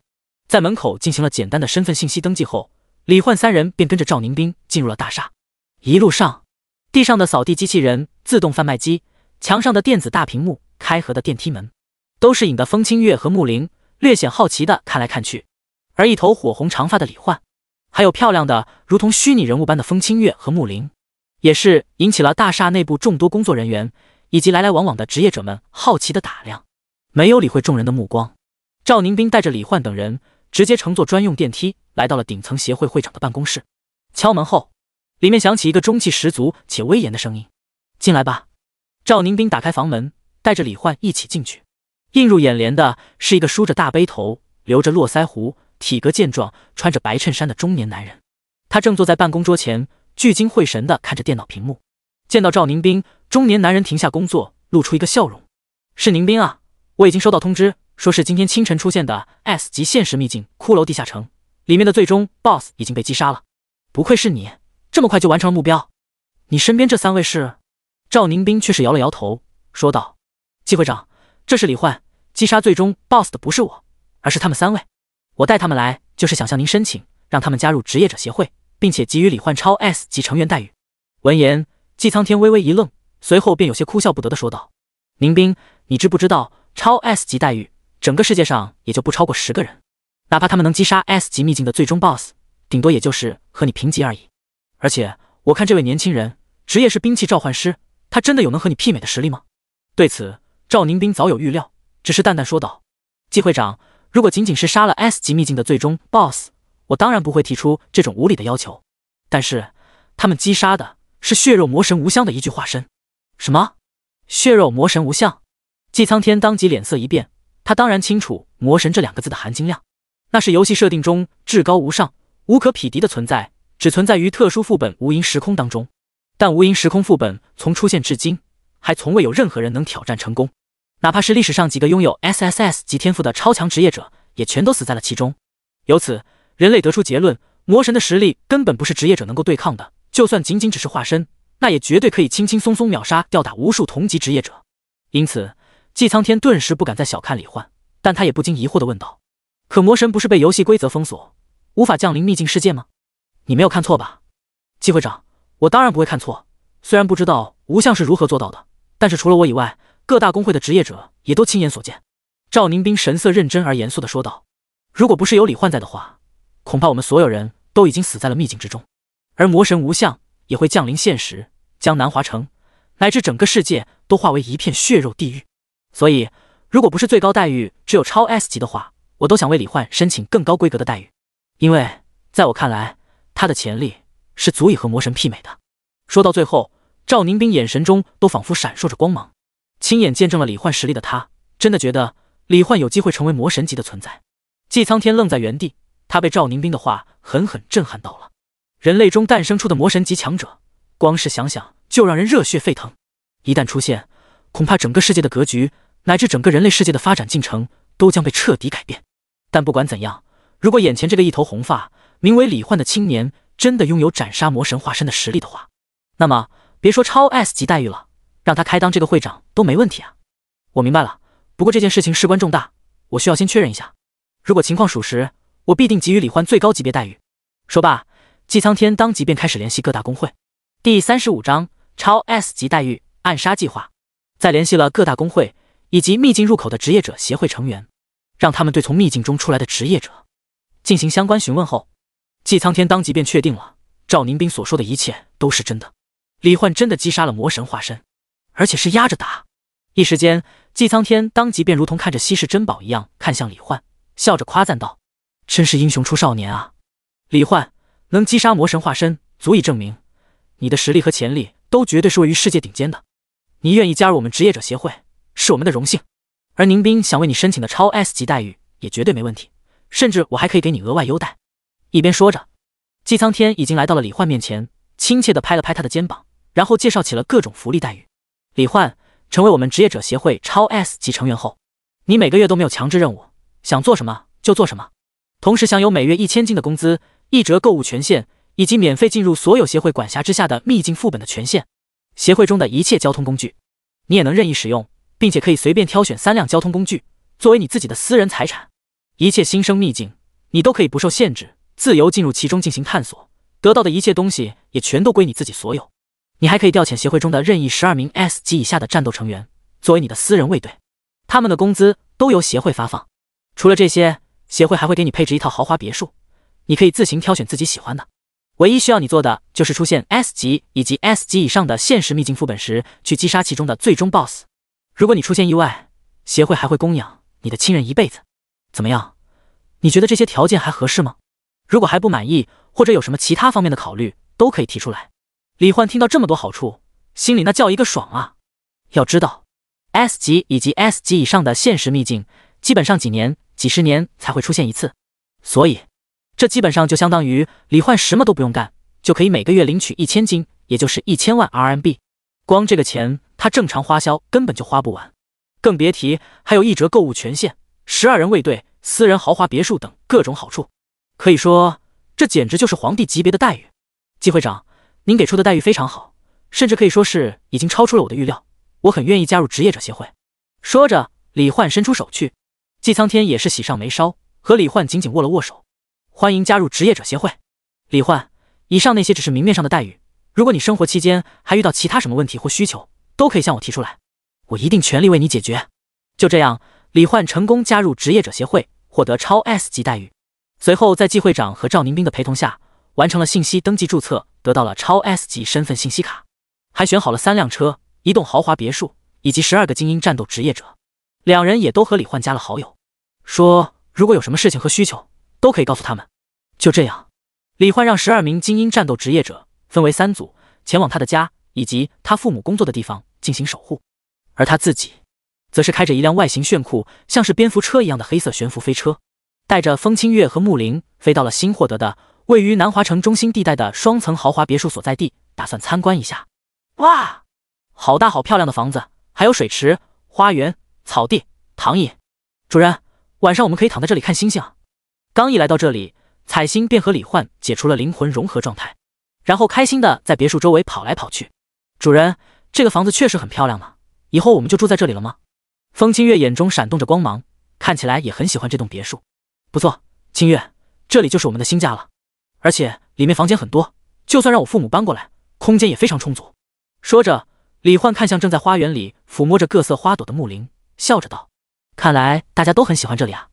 在门口进行了简单的身份信息登记后，李焕三人便跟着赵宁斌进入了大厦。一路上，地上的扫地机器人、自动贩卖机，墙上的电子大屏幕，开合的电梯门，都是引得风清月和木灵略显好奇的看来看去。而一头火红长发的李焕，还有漂亮的如同虚拟人物般的风清月和木灵，也是引起了大厦内部众多工作人员以及来来往往的职业者们好奇的打量。没有理会众人的目光，赵宁斌带着李焕等人直接乘坐专用电梯来到了顶层协会会长的办公室。敲门后，里面响起一个中气十足且威严的声音：“进来吧。”赵宁斌打开房门，带着李焕一起进去。映入眼帘的是一个梳着大背头、留着络腮胡、体格健壮、穿着白衬衫的中年男人。他正坐在办公桌前，聚精会神地看着电脑屏幕。见到赵宁斌，中年男人停下工作，露出一个笑容：“是宁斌啊，我已经收到通知，说是今天清晨出现的 S 级现实秘境骷髅地下城里面的最终 BOSS 已经被击杀了。不愧是你，这么快就完成了目标。你身边这3位是？”赵宁斌却是摇了摇头，说道：“季会长，这是李焕，击杀最终 BOSS 的不是我，而是他们3位。我带他们来，就是想向您申请，让他们加入职业者协会，并且给予李焕超 S 级成员待遇。”闻言，季苍天微微一愣，随后便有些哭笑不得的说道：“宁斌，你知不知道超 S 级待遇，整个世界上也就不超过10个人，哪怕他们能击杀 S 级秘境的最终 BOSS， 顶多也就是和你平级而已。而且我看这位年轻人，职业是兵器召唤师，他真的有能和你媲美的实力吗？”对此，赵宁斌早有预料，只是淡淡说道：“季会长，如果仅仅是杀了 S 级秘境的最终 BOSS， 我当然不会提出这种无理的要求。但是他们击杀的是血肉魔神无相的一具化身。”“什么？血肉魔神无相？”季苍天当即脸色一变，他当然清楚魔神这2个字的含金量，那是游戏设定中至高无上、无可匹敌的存在，只存在于特殊副本无垠时空当中。但无垠时空副本从出现至今，还从未有任何人能挑战成功，哪怕是历史上几个拥有 SSS 级天赋的超强职业者，也全都死在了其中。由此，人类得出结论，魔神的实力根本不是职业者能够对抗的，就算仅仅只是化身，那也绝对可以轻轻松松秒杀吊打无数同级职业者。因此，季苍天顿时不敢再小看李焕，但他也不禁疑惑地问道：“可魔神不是被游戏规则封锁，无法降临秘境世界吗？你没有看错吧？”“季会长，我当然不会看错，虽然不知道无相是如何做到的，但是除了我以外，各大工会的职业者也都亲眼所见。”赵宁斌神色认真而严肃地说道：“如果不是有李焕在的话，恐怕我们所有人都已经死在了秘境之中，而魔神无相也会降临现实，将南华城乃至整个世界都化为一片血肉地狱。所以，如果不是最高待遇只有超 S 级的话，我都想为李焕申请更高规格的待遇，因为在我看来，他的潜力是足以和魔神媲美的。”说到最后，赵宁斌眼神中都仿佛闪烁着光芒。亲眼见证了李焕实力的他，真的觉得李焕有机会成为魔神级的存在。季苍天愣在原地，他被赵宁斌的话狠狠震撼到了。人类中诞生出的魔神级强者，光是想想就让人热血沸腾。一旦出现，恐怕整个世界的格局，乃至整个人类世界的发展进程，都将被彻底改变。但不管怎样，如果眼前这个一头红发、名为李焕的青年，真的拥有斩杀魔神化身的实力的话，那么别说超 S 级待遇了，让他开当这个会长都没问题啊。我明白了，不过这件事情事关重大，我需要先确认一下。如果情况属实，我必定给予李焕最高级别待遇。说罢，季苍天当即便开始联系各大工会。第35章超 S 级待遇暗杀计划。再联系了各大工会以及秘境入口的职业者协会成员，让他们对从秘境中出来的职业者进行相关询问后，季苍天当即便确定了赵宁斌所说的一切都是真的。李焕真的击杀了魔神化身，而且是压着打。一时间，季苍天当即便如同看着稀世珍宝一样看向李焕，笑着夸赞道：“真是英雄出少年啊！李焕能击杀魔神化身，足以证明你的实力和潜力都绝对是位于世界顶尖的。你愿意加入我们职业者协会，是我们的荣幸。而宁斌想为你申请的超 S 级待遇也绝对没问题，甚至我还可以给你额外优待。”一边说着，季苍天已经来到了李焕面前，亲切地拍了拍他的肩膀，然后介绍起了各种福利待遇。李焕，成为我们职业者协会超 S 级成员后，你每个月都没有强制任务，想做什么就做什么，同时享有每月1000金的工资一折购物权限，以及免费进入所有协会管辖之下的秘境副本的权限。协会中的一切交通工具，你也能任意使用，并且可以随便挑选3辆交通工具作为你自己的私人财产。一切新生秘境，你都可以不受限制，自由进入其中进行探索，得到的一切东西也全都归你自己所有。你还可以调遣协会中的任意12名 S 级以下的战斗成员作为你的私人卫队，他们的工资都由协会发放。除了这些，协会还会给你配置一套豪华别墅，你可以自行挑选自己喜欢的。唯一需要你做的就是出现 S 级以及 S 级以上的现实秘境副本时，去击杀其中的最终 BOSS。如果你出现意外，协会还会供养你的亲人一辈子。怎么样？你觉得这些条件还合适吗？如果还不满意，或者有什么其他方面的考虑，都可以提出来。李焕听到这么多好处，心里那叫一个爽啊！要知道 ，S 级以及 S 级以上的现实秘境，基本上几年、几十年才会出现一次，所以这基本上就相当于李焕什么都不用干，就可以每个月领取1000金，也就是1000万 RMB。光这个钱，他正常花销根本就花不完，更别提还有一折购物权限、12人卫队、私人豪华别墅等各种好处。可以说，这简直就是皇帝级别的待遇。季会长，您给出的待遇非常好，甚至可以说是已经超出了我的预料，我很愿意加入职业者协会。说着，李焕伸出手去，季苍天也是喜上眉梢，和李焕紧紧握了握手。欢迎加入职业者协会。李焕，以上那些只是明面上的待遇，如果你生活期间还遇到其他什么问题或需求，都可以向我提出来，我一定全力为你解决。就这样，李焕成功加入职业者协会，获得超 S 级待遇。随后在季会长和赵宁斌的陪同下，完成了信息登记注册，得到了超 S 级身份信息卡，还选好了3辆车、1栋豪华别墅以及12个精英战斗职业者。两人也都和李焕加了好友，说如果有什么事情和需求，都可以告诉他们。就这样，李焕让12名精英战斗职业者分为3组，前往他的家以及他父母工作的地方进行守护，而他自己则是开着一辆外形炫酷、像是蝙蝠车一样的黑色悬浮飞车，带着风清月和木林飞到了新获得的位于南华城中心地带的双层豪华别墅所在地，打算参观一下。哇，好大好漂亮的房子，还有水池、花园、草地、躺椅。主人，晚上我们可以躺在这里看星星啊。刚一来到这里，彩星便和李焕解除了灵魂融合状态，然后开心的在别墅周围跑来跑去。主人，这个房子确实很漂亮呢，以后我们就住在这里了吗？风清月眼中闪动着光芒，看起来也很喜欢这栋别墅。不错，清月，这里就是我们的新家了，而且里面房间很多，就算让我父母搬过来，空间也非常充足。说着，李焕看向正在花园里抚摸着各色花朵的木林，笑着道：看来大家都很喜欢这里啊。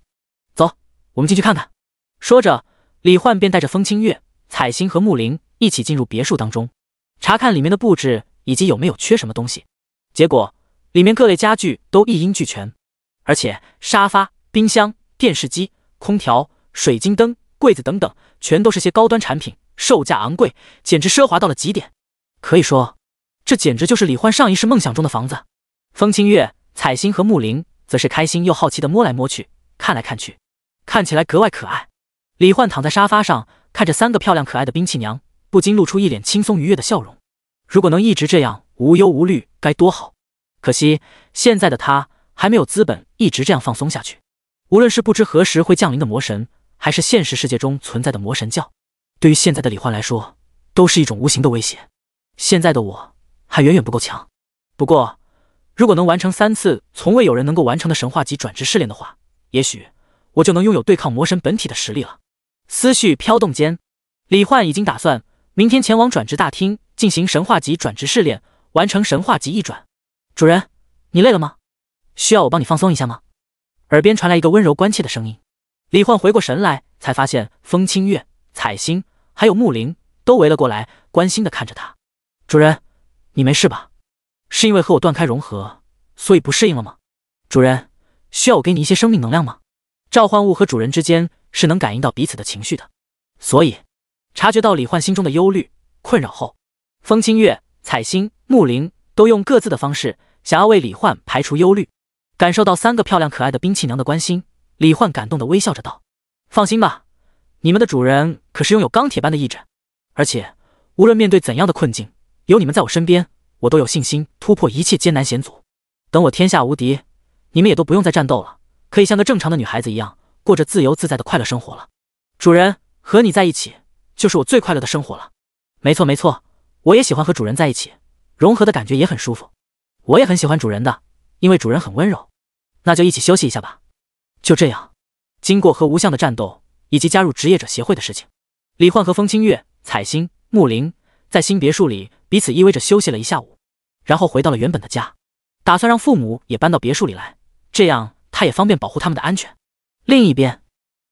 走，我们进去看看。说着，李焕便带着风清月、彩星和木林一起进入别墅当中，查看里面的布置以及有没有缺什么东西。结果里面各类家具都一应俱全，而且沙发、冰箱、电视机、空调、水晶灯、柜子等等，全都是些高端产品，售价昂贵，简直奢华到了极点。可以说，这简直就是李焕上一世梦想中的房子。风清月、彩星和木林则是开心又好奇的摸来摸去，看来看去，看起来格外可爱。李焕躺在沙发上，看着3个漂亮可爱的兵器娘，不禁露出一脸轻松愉悦的笑容。如果能一直这样无忧无虑，该多好。可惜现在的他还没有资本一直这样放松下去。无论是不知何时会降临的魔神，还是现实世界中存在的魔神教，对于现在的李焕来说，都是一种无形的威胁。现在的我还远远不够强。不过，如果能完成3次从未有人能够完成的神话级转职试炼的话，也许我就能拥有对抗魔神本体的实力了。思绪飘动间，李焕已经打算明天前往转职大厅进行神话级转职试炼，完成神话级一转。主人，你累了吗？需要我帮你放松一下吗？耳边传来一个温柔关切的声音。李焕回过神来，才发现风清月、彩星还有木林都围了过来，关心地看着他。主人，你没事吧？是因为和我断开融合，所以不适应了吗？主人，需要我给你一些生命能量吗？召唤物和主人之间是能感应到彼此的情绪的，所以察觉到李焕心中的忧虑、困扰后，风清月、彩星、木林都用各自的方式想要为李焕排除忧虑。感受到3个漂亮可爱的兵器娘的关心，李焕感动地微笑着道：放心吧，你们的主人可是拥有钢铁般的意志，而且无论面对怎样的困境，有你们在我身边，我都有信心突破一切艰难险阻。等我天下无敌，你们也都不用再战斗了，可以像个正常的女孩子一样，过着自由自在的快乐生活了。主人，和你在一起，就是我最快乐的生活了。没错没错，我也喜欢和主人在一起，融合的感觉也很舒服。我也很喜欢主人的，因为主人很温柔。那就一起休息一下吧。就这样，经过和吴相的战斗以及加入职业者协会的事情，李焕和风清月、彩星、木灵在新别墅里彼此依偎着休息了一下午，然后回到了原本的家，打算让父母也搬到别墅里来，这样他也方便保护他们的安全。另一边，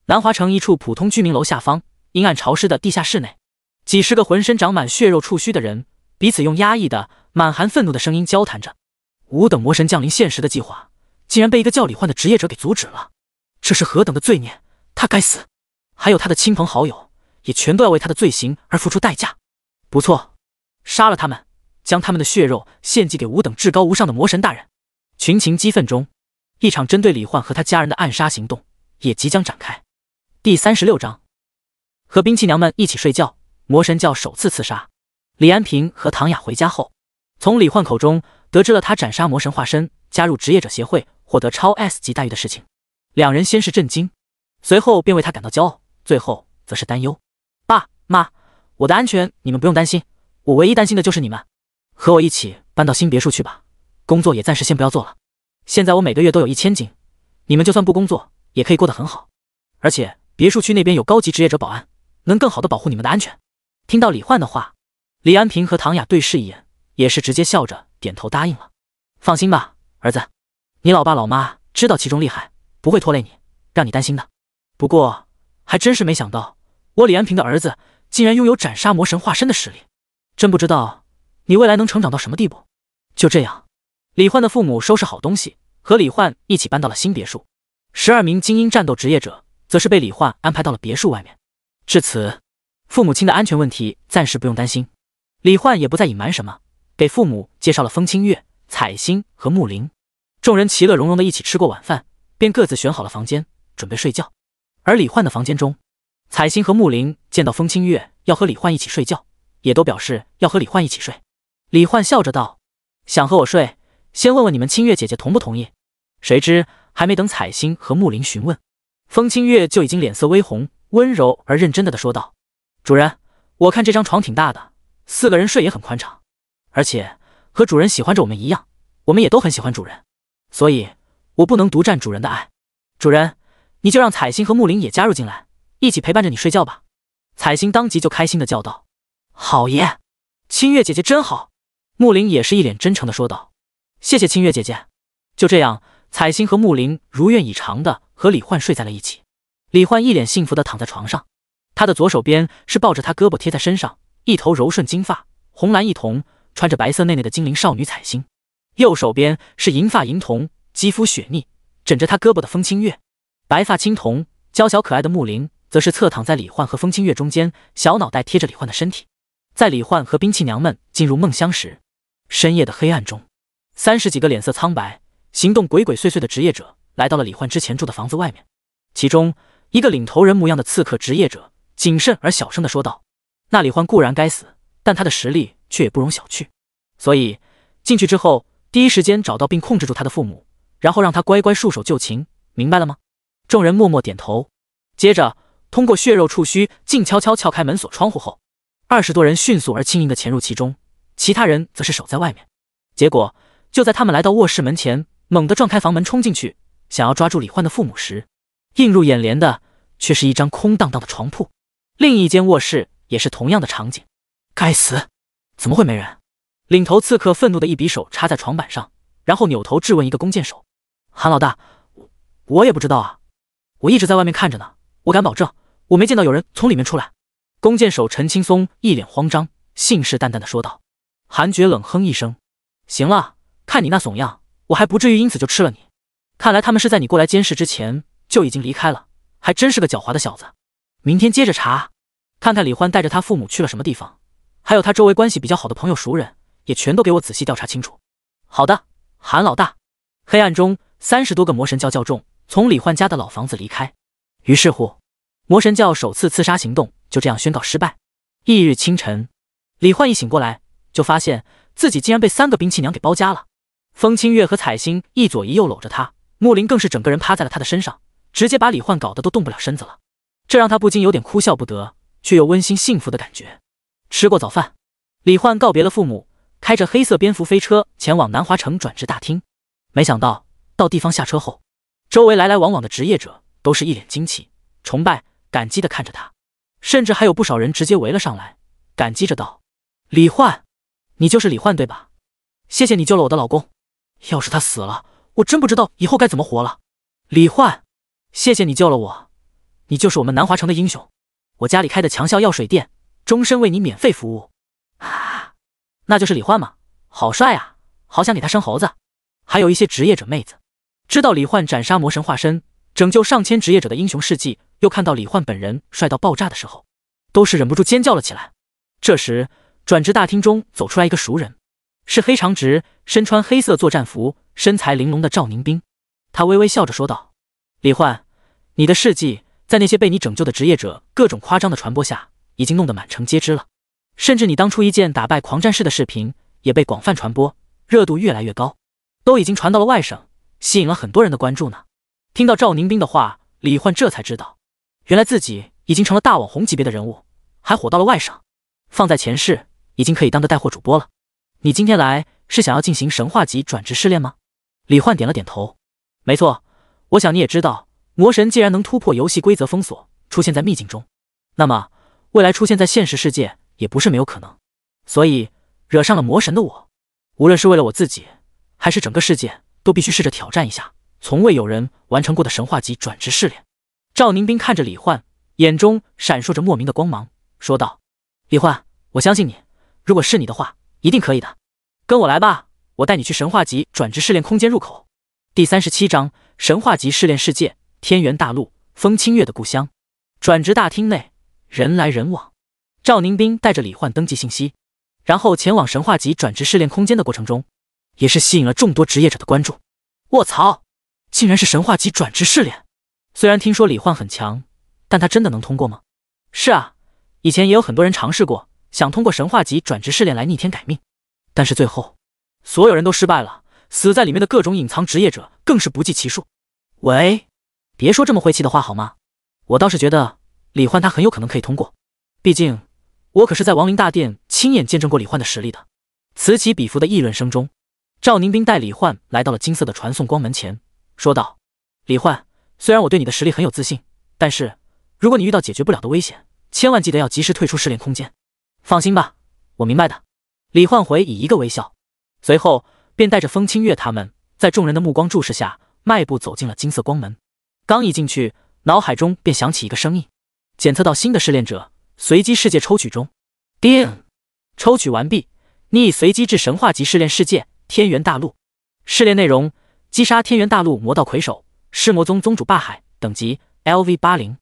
南华城一处普通居民楼下方，阴暗潮湿的地下室内，几十个浑身长满血肉触须的人彼此用压抑的、满含愤怒的声音交谈着。吾等魔神降临现实的计划竟然被一个叫李焕的职业者给阻止了，这是何等的罪孽！他该死！还有他的亲朋好友也全都要为他的罪行而付出代价。不错，杀了他们，将他们的血肉献祭给吾等至高无上的魔神大人。群情激愤中，一场针对李焕和他家人的暗杀行动也即将展开。第36章，和兵器娘们一起睡觉，魔神教首次刺杀。李安平和唐雅回家后，从李焕口中得知了他斩杀魔神化身，加入职业者协会，获得超 S 级待遇的事情。两人先是震惊，随后便为他感到骄傲，最后则是担忧。爸妈，我的安全你们不用担心，我唯一担心的就是你们。和我一起搬到新别墅去吧，工作也暂时先不要做了。现在我每个月都有1000金，你们就算不工作也可以过得很好。而且别墅区那边有高级职业者保安，能更好的保护你们的安全。听到李焕的话，李安平和唐雅对视一眼，也是直接笑着点头答应了。放心吧，儿子，你老爸老妈知道其中厉害，不会拖累你，让你担心的。不过还真是没想到，我李安平的儿子竟然拥有斩杀魔神化身的实力，真不知道你未来能成长到什么地步。就这样，李焕的父母收拾好东西，和李焕一起搬到了新别墅。12名精英战斗职业者则是被李焕安排到了别墅外面。至此，父母亲的安全问题暂时不用担心。李焕也不再隐瞒什么，给父母介绍了风清月、彩星和木灵。众人其乐融融的一起吃过晚饭，便各自选好了房间，准备睡觉。而李焕的房间中，彩星和木灵见到风清月要和李焕一起睡觉，也都表示要和李焕一起睡。李焕笑着道：“想和我睡，先问问你们清月姐姐同不同意。”谁知还没等彩星和木灵询问，风清月就已经脸色微红，温柔而认真的说道：“主人，我看这张床挺大的，4个人睡也很宽敞，而且和主人喜欢着我们一样，我们也都很喜欢主人，所以我不能独占主人的爱。主人，你就让彩星和木灵也加入进来，一起陪伴着你睡觉吧。”彩星当即就开心的叫道：“好耶，清月姐姐真好。”木灵也是一脸真诚的说道：“谢谢清月姐姐。”就这样，彩星和木灵如愿以偿的和李焕睡在了一起。李焕一脸幸福的躺在床上，他的左手边是抱着他胳膊贴在身上，一头柔顺金发，红蓝一瞳，穿着白色内内的精灵少女彩星；右手边是银发银瞳，肌肤雪腻，枕着他胳膊的风清月。白发青铜，娇小可爱的木灵则是侧躺在李焕和风清月中间，小脑袋贴着李焕的身体。在李焕和兵器娘们进入梦乡时，深夜的黑暗中，30几个脸色苍白、行动鬼鬼祟祟的职业者来到了李焕之前住的房子外面。其中一个领头人模样的刺客职业者谨慎而小声地说道：“那李焕固然该死，但他的实力却也不容小觑。所以进去之后，第一时间找到并控制住他的父母，然后让他乖乖束手就擒，明白了吗？”众人默默点头。接着通过血肉触须静悄悄撬开门锁窗户后，20多人迅速而轻盈地潜入其中，其他人则是守在外面。结果就在他们来到卧室门前，猛地撞开房门冲进去，想要抓住李焕的父母时，映入眼帘的却是一张空荡荡的床铺。另一间卧室也是同样的场景。该死，怎么会没人？领头刺客愤怒的一匕首插在床板上，然后扭头质问一个弓箭手：“韩老大，我也不知道啊，我一直在外面看着呢，我敢保证我没见到有人从里面出来。”弓箭手陈青松一脸慌张，信誓旦旦地说道。韩觉冷哼一声：“行了，看你那怂样，我还不至于因此就吃了你。看来他们是在你过来监视之前就已经离开了，还真是个狡猾的小子。明天接着查，看看李焕带着他父母去了什么地方，还有他周围关系比较好的朋友熟人，也全都给我仔细调查清楚。”“好的，韩老大。”黑暗中，30多个魔神教教众从李焕家的老房子离开。于是乎，魔神教首次刺杀行动就这样宣告失败。翌日清晨，李焕一醒过来，就发现自己竟然被3个兵器娘给包夹了。风清月和彩星一左一右搂着他，木灵更是整个人趴在了他的身上，直接把李焕搞得都动不了身子了。这让他不禁有点哭笑不得，却又温馨幸福的感觉。吃过早饭，李焕告别了父母，开着黑色蝙蝠飞车前往南华城转职大厅。没想到到地方下车后，周围来来往往的职业者都是一脸惊奇、崇拜、感激地看着他，甚至还有不少人直接围了上来，感激着道：“李焕，你就是李焕对吧？谢谢你救了我的老公，要是他死了，我真不知道以后该怎么活了。李焕，谢谢你救了我，你就是我们南华城的英雄，我家里开的强效药水店，终身为你免费服务。”啊，那就是李焕吗？好帅啊，好想给他生猴子。还有一些职业者妹子，知道李焕斩杀魔神化身，拯救上千职业者的英雄事迹，又看到李焕本人帅到爆炸的时候，都是忍不住尖叫了起来。这时，转职大厅中走出来一个熟人，是黑长直，身穿黑色作战服，身材玲珑的赵宁冰。他微微笑着说道：“李焕，你的事迹在那些被你拯救的职业者各种夸张的传播下，已经弄得满城皆知了。甚至你当初一剑打败狂战士的视频也被广泛传播，热度越来越高，都已经传到了外省，吸引了很多人的关注呢。”听到赵宁冰的话，李焕这才知道，原来自己已经成了大网红级别的人物，还火到了外省。放在前世，已经可以当个带货主播了。你今天来是想要进行神话级转职试炼吗？李焕点了点头。没错，我想你也知道，魔神既然能突破游戏规则封锁，出现在秘境中，那么未来出现在现实世界也不是没有可能。所以惹上了魔神的我，无论是为了我自己，还是整个世界，都必须试着挑战一下从未有人完成过的神话级转职试炼。赵宁冰看着李焕，眼中闪烁着莫名的光芒，说道：“李焕，我相信你，如果是你的话，一定可以的。跟我来吧，我带你去神话级转职试炼空间入口。”第37章神话级试炼世界，天元大陆，风清月的故乡。转职大厅内，人来人往。赵宁冰带着李焕登记信息，然后前往神话级转职试炼空间的过程中，也是吸引了众多职业者的关注。卧槽，竟然是神话级转职试炼！虽然听说李焕很强，但他真的能通过吗？是啊，以前也有很多人尝试过，想通过神话级转职试炼来逆天改命，但是最后所有人都失败了，死在里面的各种隐藏职业者更是不计其数。喂，别说这么晦气的话好吗？我倒是觉得李焕他很有可能可以通过，毕竟我可是在亡灵大殿亲眼见证过李焕的实力的。此起彼伏的议论声中，赵宁冰带李焕来到了金色的传送光门前，说道：“李焕，虽然我对你的实力很有自信，但是如果你遇到解决不了的危险，千万记得要及时退出试炼空间。”放心吧，我明白的。李焕回以一个微笑，随后便带着风清月他们在众人的目光注视下迈步走进了金色光门。刚一进去，脑海中便响起一个声音：“检测到新的试炼者，随机世界抽取中。”叮，抽取完毕，你已随机至神话级试炼世界天元大陆。试炼内容：击杀天元大陆魔道魁首尸魔宗宗主霸海，等级 LV80。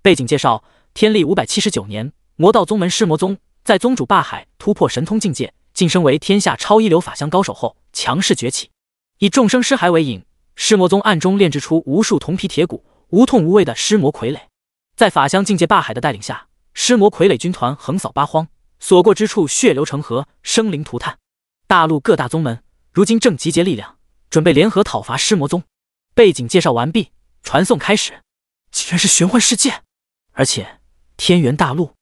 背景介绍：天历579年，魔道宗门尸魔宗在宗主霸海突破神通境界，晋升为天下超一流法相高手后，强势崛起。以众生尸骸为引，尸魔宗暗中炼制出无数铜皮铁骨、无痛无畏的尸魔傀儡。在法相境界霸海的带领下，尸魔傀儡军团横扫八荒，所过之处血流成河，生灵涂炭。大陆各大宗门如今正集结力量，准备联合讨伐尸魔宗。背景介绍完毕，传送开始。竟然是玄幻世界，而且天元大陆，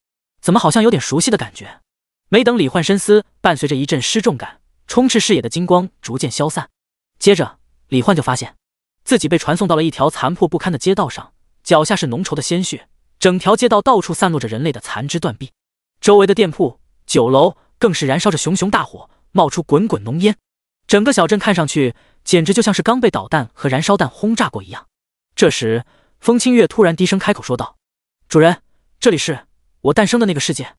怎么好像有点熟悉的感觉？没等李焕深思，伴随着一阵失重感，充斥视野的金光逐渐消散。接着，李焕就发现自己被传送到了一条残破不堪的街道上，脚下是浓稠的鲜血，整条街道到处散落着人类的残肢断臂，周围的店铺、酒楼更是燃烧着熊熊大火，冒出滚滚浓烟。整个小镇看上去简直就像是刚被导弹和燃烧弹轰炸过一样。这时，风清月突然低声开口说道：“主人，这里是我诞生的那个世界。”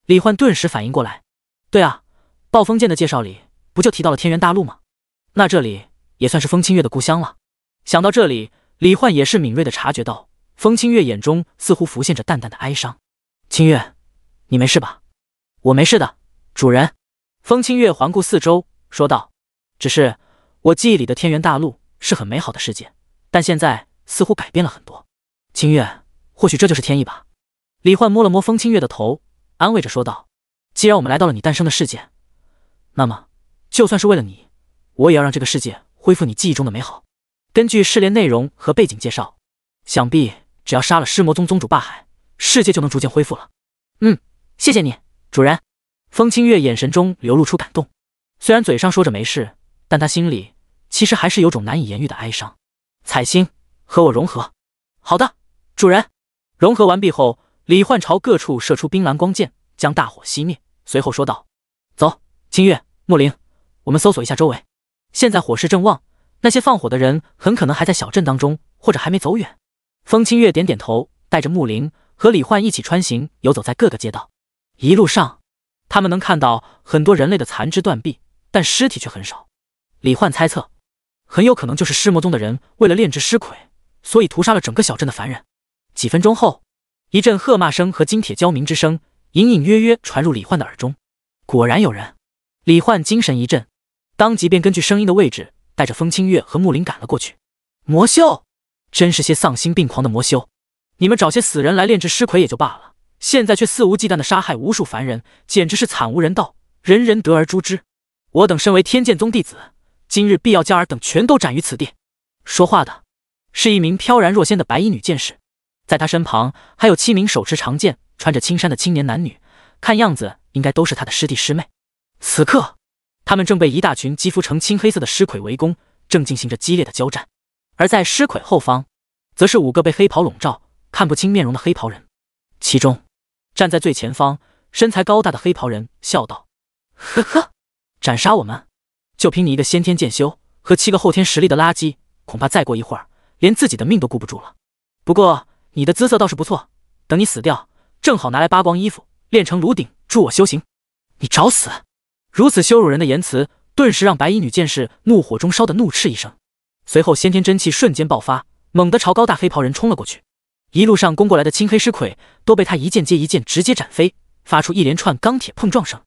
李焕顿时反应过来，对啊，暴风剑的介绍里不就提到了天元大陆吗？那这里也算是风清月的故乡了。想到这里，李焕也是敏锐地察觉到，风清月眼中似乎浮现着淡淡的哀伤。清月，你没事吧？我没事的，主人。风清月环顾四周，说道：“只是我记忆里的天元大陆是很美好的世界，但现在似乎改变了很多。清月，或许这就是天意吧。”李焕摸了摸风清月的头，安慰着说道：“既然我们来到了你诞生的世界，那么就算是为了你，我也要让这个世界恢复你记忆中的美好。”根据试炼内容和背景介绍，想必只要杀了尸魔宗宗主霸海，世界就能逐渐恢复了。谢谢你，主人。风清月眼神中流露出感动，虽然嘴上说着没事，但他心里其实还是有种难以言喻的哀伤。彩星，和我融合。好的，主人。融合完毕后，李焕朝各处射出冰蓝光剑，将大火熄灭，随后说道：走，清月、木灵，我们搜索一下周围。现在火势正旺，那些放火的人很可能还在小镇当中，或者还没走远。风清月点点头，带着木灵和李焕一起穿行游走在各个街道。一路上，他们能看到很多人类的残肢断臂，但尸体却很少。李焕猜测，很有可能就是尸魔宗的人为了炼制尸魁，所以屠杀了整个小镇的凡人。几分钟后，一阵喝骂声和金铁交鸣之声隐隐约约传入李焕的耳中。果然有人，李焕精神一振，当即便根据声音的位置，带着风清月和木灵赶了过去。魔修，真是些丧心病狂的魔修！你们找些死人来炼制尸魁也就罢了，现在却肆无忌惮地杀害无数凡人，简直是惨无人道，人人得而诛之。我等身为天剑宗弟子，今日必要将尔等全都斩于此地。说话的是一名飘然若仙的白衣女剑士，在她身旁还有7名手持长剑、穿着青衫的青年男女，看样子应该都是她的师弟师妹。此刻，他们正被一大群肌肤呈青黑色的尸魁围攻，正进行着激烈的交战。而在尸魁后方，则是5个被黑袍笼罩、看不清面容的黑袍人。其中，站在最前方、身材高大的黑袍人笑道：呵呵，斩杀我们？就凭你一个先天剑修和7个后天实力的垃圾，恐怕再过一会儿，连自己的命都顾不住了。不过你的姿色倒是不错，等你死掉，正好拿来扒光衣服，炼成炉鼎助我修行。你找死！如此羞辱人的言辞，顿时让白衣女剑士怒火中烧的怒斥一声，随后先天真气瞬间爆发，猛地朝高大黑袍人冲了过去。一路上攻过来的青黑尸魁都被他一剑接一剑直接斩飞，发出一连串钢铁碰撞声。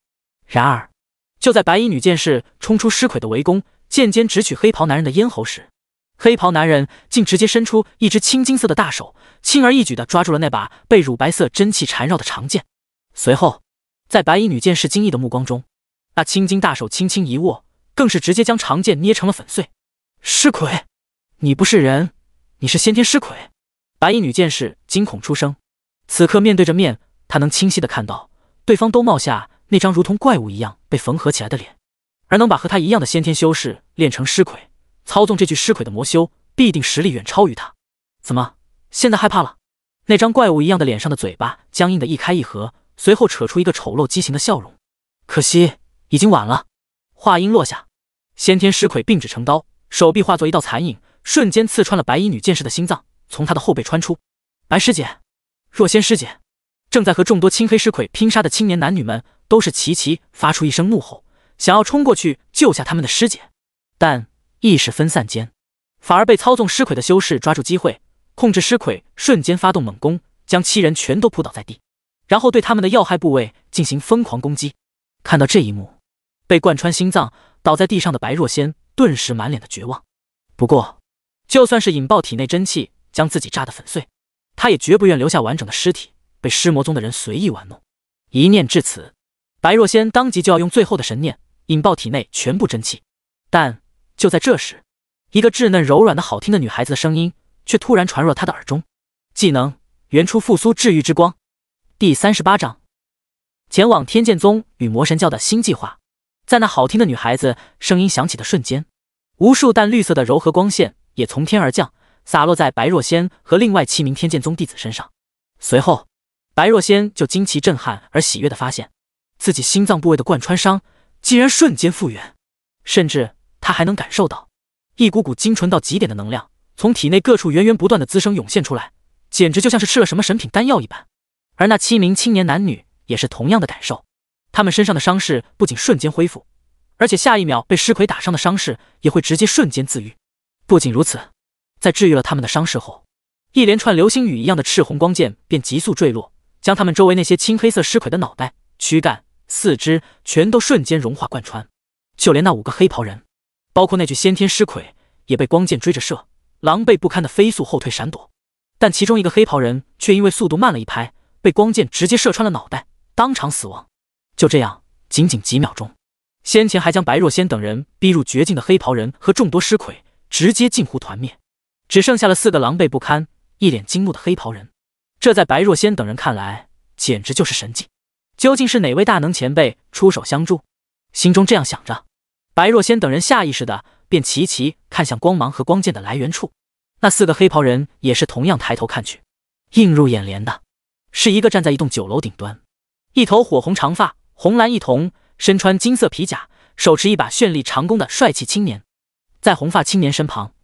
然而，就在白衣女剑士冲出尸魁的围攻，剑尖直取黑袍男人的咽喉时，黑袍男人竟直接伸出一只青金色的大手，轻而易举地抓住了那把被乳白色真气缠绕的长剑。随后，在白衣女剑士惊异的目光中，那青金大手轻轻一握，更是直接将长剑捏成了粉碎。尸魁，你不是人，你是先天尸魁！白衣女剑士惊恐出声。此刻面对着面，她能清晰地看到对方兜帽下那张如同怪物一样被缝合起来的脸，而能把和他一样的先天修士炼成尸魁，操纵这具尸魁的魔修，必定实力远超于他。怎么，现在害怕了？那张怪物一样的脸上的嘴巴僵硬的一开一合，随后扯出一个丑陋畸形的笑容。可惜已经晚了。话音落下，先天尸魁并指成刀，手臂化作一道残影，瞬间刺穿了白衣女剑士的心脏，从她的后背穿出。白师姐，若仙师姐！正在和众多青黑尸魁拼杀的青年男女们都是齐齐发出一声怒吼，想要冲过去救下他们的师姐，但意识分散间，反而被操纵尸魁的修士抓住机会，控制尸魁瞬间发动猛攻，将7人全都扑倒在地，然后对他们的要害部位进行疯狂攻击。看到这一幕，被贯穿心脏倒在地上的白若仙顿时满脸的绝望。不过，就算是引爆体内真气将自己炸得粉碎，他也绝不愿留下完整的尸体被尸魔宗的人随意玩弄。一念至此，白若仙当即就要用最后的神念引爆体内全部真气。但就在这时，一个稚嫩柔软的好听的女孩子的声音却突然传入了他的耳中。技能原初复苏治愈之光。第38章，前往天剑宗与魔神教的新计划。在那好听的女孩子声音响起的瞬间，无数淡绿色的柔和光线也从天而降，洒落在白若仙和另外7名天剑宗弟子身上。随后，白若仙就惊奇震撼而喜悦地发现，自己心脏部位的贯穿伤竟然瞬间复原，甚至她还能感受到一股股精纯到极点的能量从体内各处源源不断的滋生涌现出来，简直就像是吃了什么神品丹药一般。而那7名青年男女也是同样的感受，他们身上的伤势不仅瞬间恢复，而且下一秒被尸魁打伤的伤势也会直接瞬间自愈。不仅如此，在治愈了他们的伤势后，一连串流星雨一样的赤红光剑便急速坠落，将他们周围那些青黑色尸魁的脑袋、躯干、四肢全都瞬间融化贯穿。就连那5个黑袍人，包括那具先天尸魁，也被光剑追着射，狼狈不堪的飞速后退闪躲。但其中一个黑袍人却因为速度慢了一拍，被光剑直接射穿了脑袋，当场死亡。就这样，仅仅几秒钟，先前还将白若仙等人逼入绝境的黑袍人和众多尸魁直接近乎团灭，只剩下了4个狼狈不堪、一脸惊怒的黑袍人。这在白若仙等人看来，简直就是神迹。究竟是哪位大能前辈出手相助？心中这样想着，白若仙等人下意识的便齐齐看向光芒和光剑的来源处。那4个黑袍人也是同样抬头看去，映入眼帘的是一个站在一栋酒楼顶端，一头火红长发，红蓝一同，身穿金色皮甲，手持一把绚丽长弓的帅气青年。在红发青年身旁，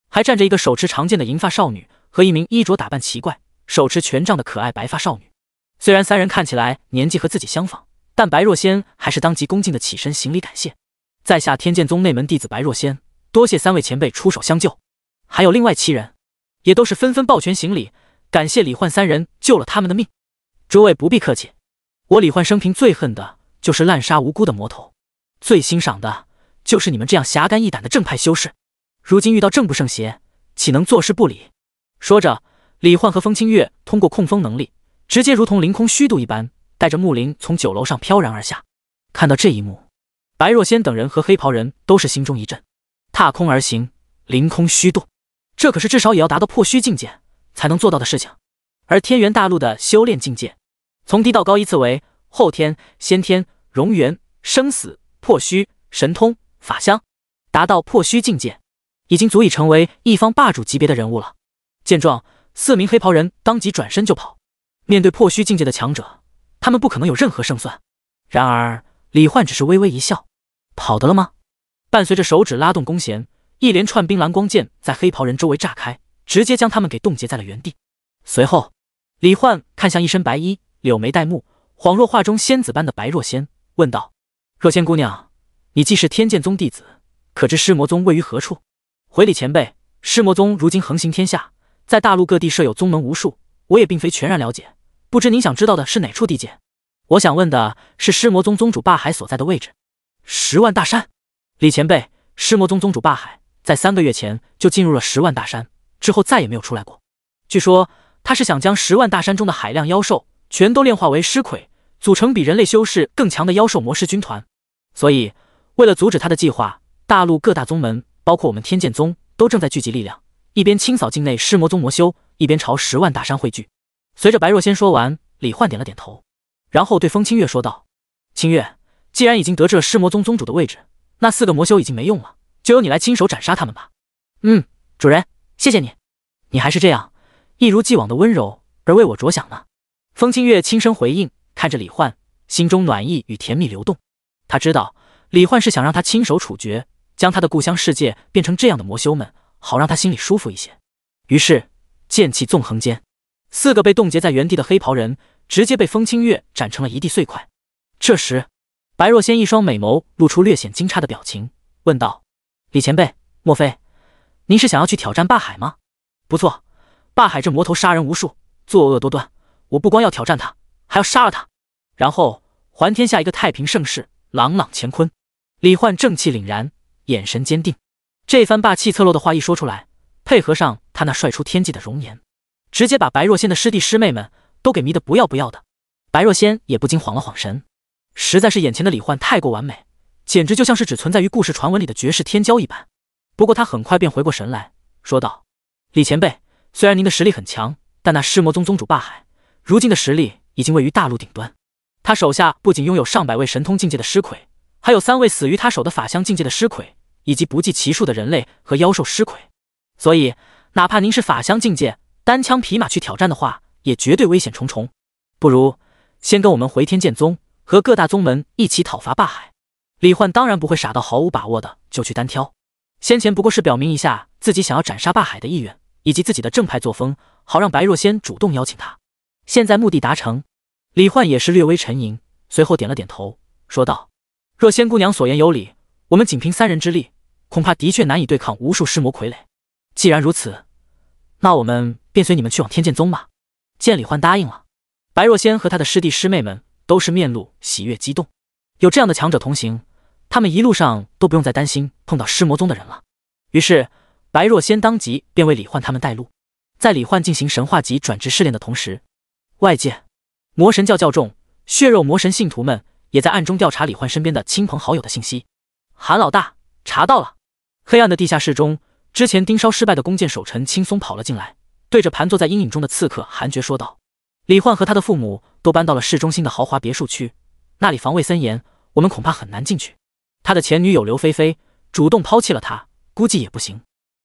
还站着一个手持长剑的银发少女和一名衣着打扮奇怪、手持权杖的可爱白发少女。虽然3人看起来年纪和自己相仿，但白若仙还是当即恭敬的起身行礼感谢。在下天剑宗内门弟子白若仙，多谢3位前辈出手相救。还有另外7人，也都是纷纷抱拳行礼，感谢李焕3人救了他们的命。诸位不必客气，我李焕生平最恨的就是滥杀无辜的魔头，最欣赏的就是你们这样侠肝义胆的正派修士。如今遇到正不胜邪，岂能坐视不理？说着，李焕和风清月通过控风能力，直接如同凌空虚度一般，带着木灵从酒楼上飘然而下。看到这一幕，白若仙等人和黑袍人都是心中一震。踏空而行，凌空虚度，这可是至少也要达到破虚境界才能做到的事情。而天元大陆的修炼境界，从低到高依次为后天、先天、荣元、生死、破虚、神通、法相。达到破虚境界，已经足以成为一方霸主级别的人物了。见状，4名黑袍人当即转身就跑。面对破虚境界的强者，他们不可能有任何胜算。然而李焕只是微微一笑，跑得了吗？伴随着手指拉动弓弦，一连串冰蓝光剑在黑袍人周围炸开，直接将他们给冻结在了原地。随后李焕看向一身白衣、柳眉黛目、恍若画中仙子般的白若仙，问道：若仙姑娘，你既是天剑宗弟子，可知尸魔宗位于何处？回礼前辈，尸魔宗如今横行天下，在大陆各地设有宗门无数，我也并非全然了解，不知您想知道的是哪处地界？我想问的是尸魔宗宗主霸海所在的位置。10万大山。李前辈，尸魔宗宗主霸海在3个月前就进入了10万大山，之后再也没有出来过。据说他是想将10万大山中的海量妖兽全都炼化为尸魁，组成比人类修士更强的妖兽魔师军团。所以为了阻止他的计划，大陆各大宗门包括我们天剑宗都正在聚集力量，一边清扫境内尸魔宗魔修，一边朝10万大山汇聚。随着白若仙说完，李焕点了点头，然后对风清月说道：清月，既然已经得知了尸魔宗宗主的位置，那4个魔修已经没用了，就由你来亲手斩杀他们吧。主人，谢谢你。你还是这样一如既往的温柔而为我着想呢。风清月轻声回应，看着李焕，心中暖意与甜蜜流动。他知道李焕是想让他亲手处决，将他的故乡世界变成这样的魔修们，好让他心里舒服一些。于是剑气纵横间，4个被冻结在原地的黑袍人直接被风清月斩成了一地碎块。这时白若仙一双美眸露出略显惊诧的表情，问道：李前辈，莫非您是想要去挑战霸海吗？不错，霸海这魔头杀人无数，作恶多端，我不光要挑战他，还要杀了他，然后还天下一个太平盛世，朗朗乾坤。李焕正气凛然，眼神坚定，这番霸气侧漏的话一说出来，配合上他那帅出天际的容颜，直接把白若仙的师弟师妹们都给迷得不要不要的。白若仙也不禁晃了晃神，实在是眼前的李焕太过完美，简直就像是只存在于故事传闻里的绝世天骄一般。不过他很快便回过神来，说道：李前辈，虽然您的实力很强，但那尸魔宗宗主霸海如今的实力已经位于大陆顶端，他手下不仅拥有上百位神通境界的尸魁，还有3位死于他手的法相境界的尸魁，以及不计其数的人类和妖兽尸魁。所以哪怕您是法相境界，单枪匹马去挑战的话，也绝对危险重重。不如先跟我们回天剑宗，和各大宗门一起讨伐霸海。李焕当然不会傻到毫无把握的就去单挑，先前不过是表明一下自己想要斩杀霸海的意愿，以及自己的正派作风，好让白若仙主动邀请他。现在目的达成，李焕也是略微沉吟，随后点了点头，说道：若仙姑娘所言有理，我们仅凭3人之力，恐怕的确难以对抗无数尸魔傀儡。既然如此，那我们便随你们去往天剑宗吧。见李焕答应了，白若仙和他的师弟师妹们都是面露喜悦激动，有这样的强者同行，他们一路上都不用再担心碰到尸魔宗的人了。于是白若仙当即便为李焕他们带路。在李焕进行神化级转职试炼的同时，外界魔神教众、血肉魔神信徒们也在暗中调查李焕身边的亲朋好友的信息。韩老大，查到了。黑暗的地下室中，之前盯梢失败的弓箭手陈轻松跑了进来，对着盘坐在阴影中的刺客韩爵说道。李焕和他的父母都搬到了市中心的豪华别墅区，那里防卫森严，我们恐怕很难进去。他的前女友刘菲菲主动抛弃了他，估计也不行。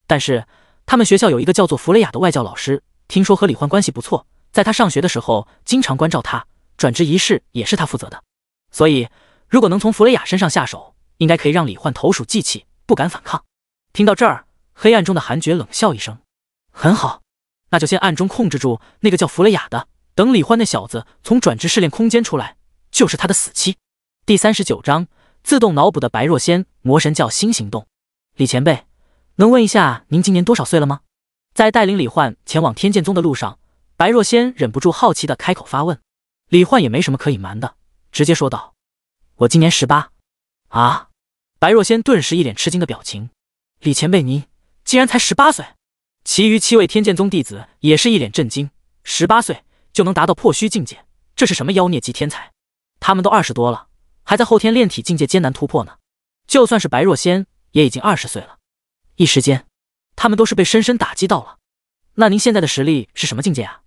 但是他们学校有一个叫做弗雷亚的外教老师，听说和李焕关系不错，在他上学的时候经常关照他，转职仪式也是他负责的。所以如果能从弗雷亚身上下手，应该可以让李焕投鼠忌器，不敢反抗。听到这儿，黑暗中的韩爵冷笑一声，很好，那就先暗中控制住那个叫弗雷亚的，等李焕那小子从转职试炼空间出来，就是他的死期。第39章自动脑补的白若仙魔神教新行动。李前辈，能问一下您今年多少岁了吗？在带领李焕前往天剑宗的路上，白若仙忍不住好奇地开口发问。李焕也没什么可隐瞒的，直接说道：我今年18。啊！白若仙顿时一脸吃惊的表情。李前辈您竟然才18岁！其余7位天剑宗弟子也是一脸震惊，18岁就能达到破虚境界，这是什么妖孽级天才？他们都20多了，还在后天炼体境界艰难突破呢。就算是白若仙也已经20岁了。一时间他们都是被深深打击到了。那您现在的实力是什么境界啊？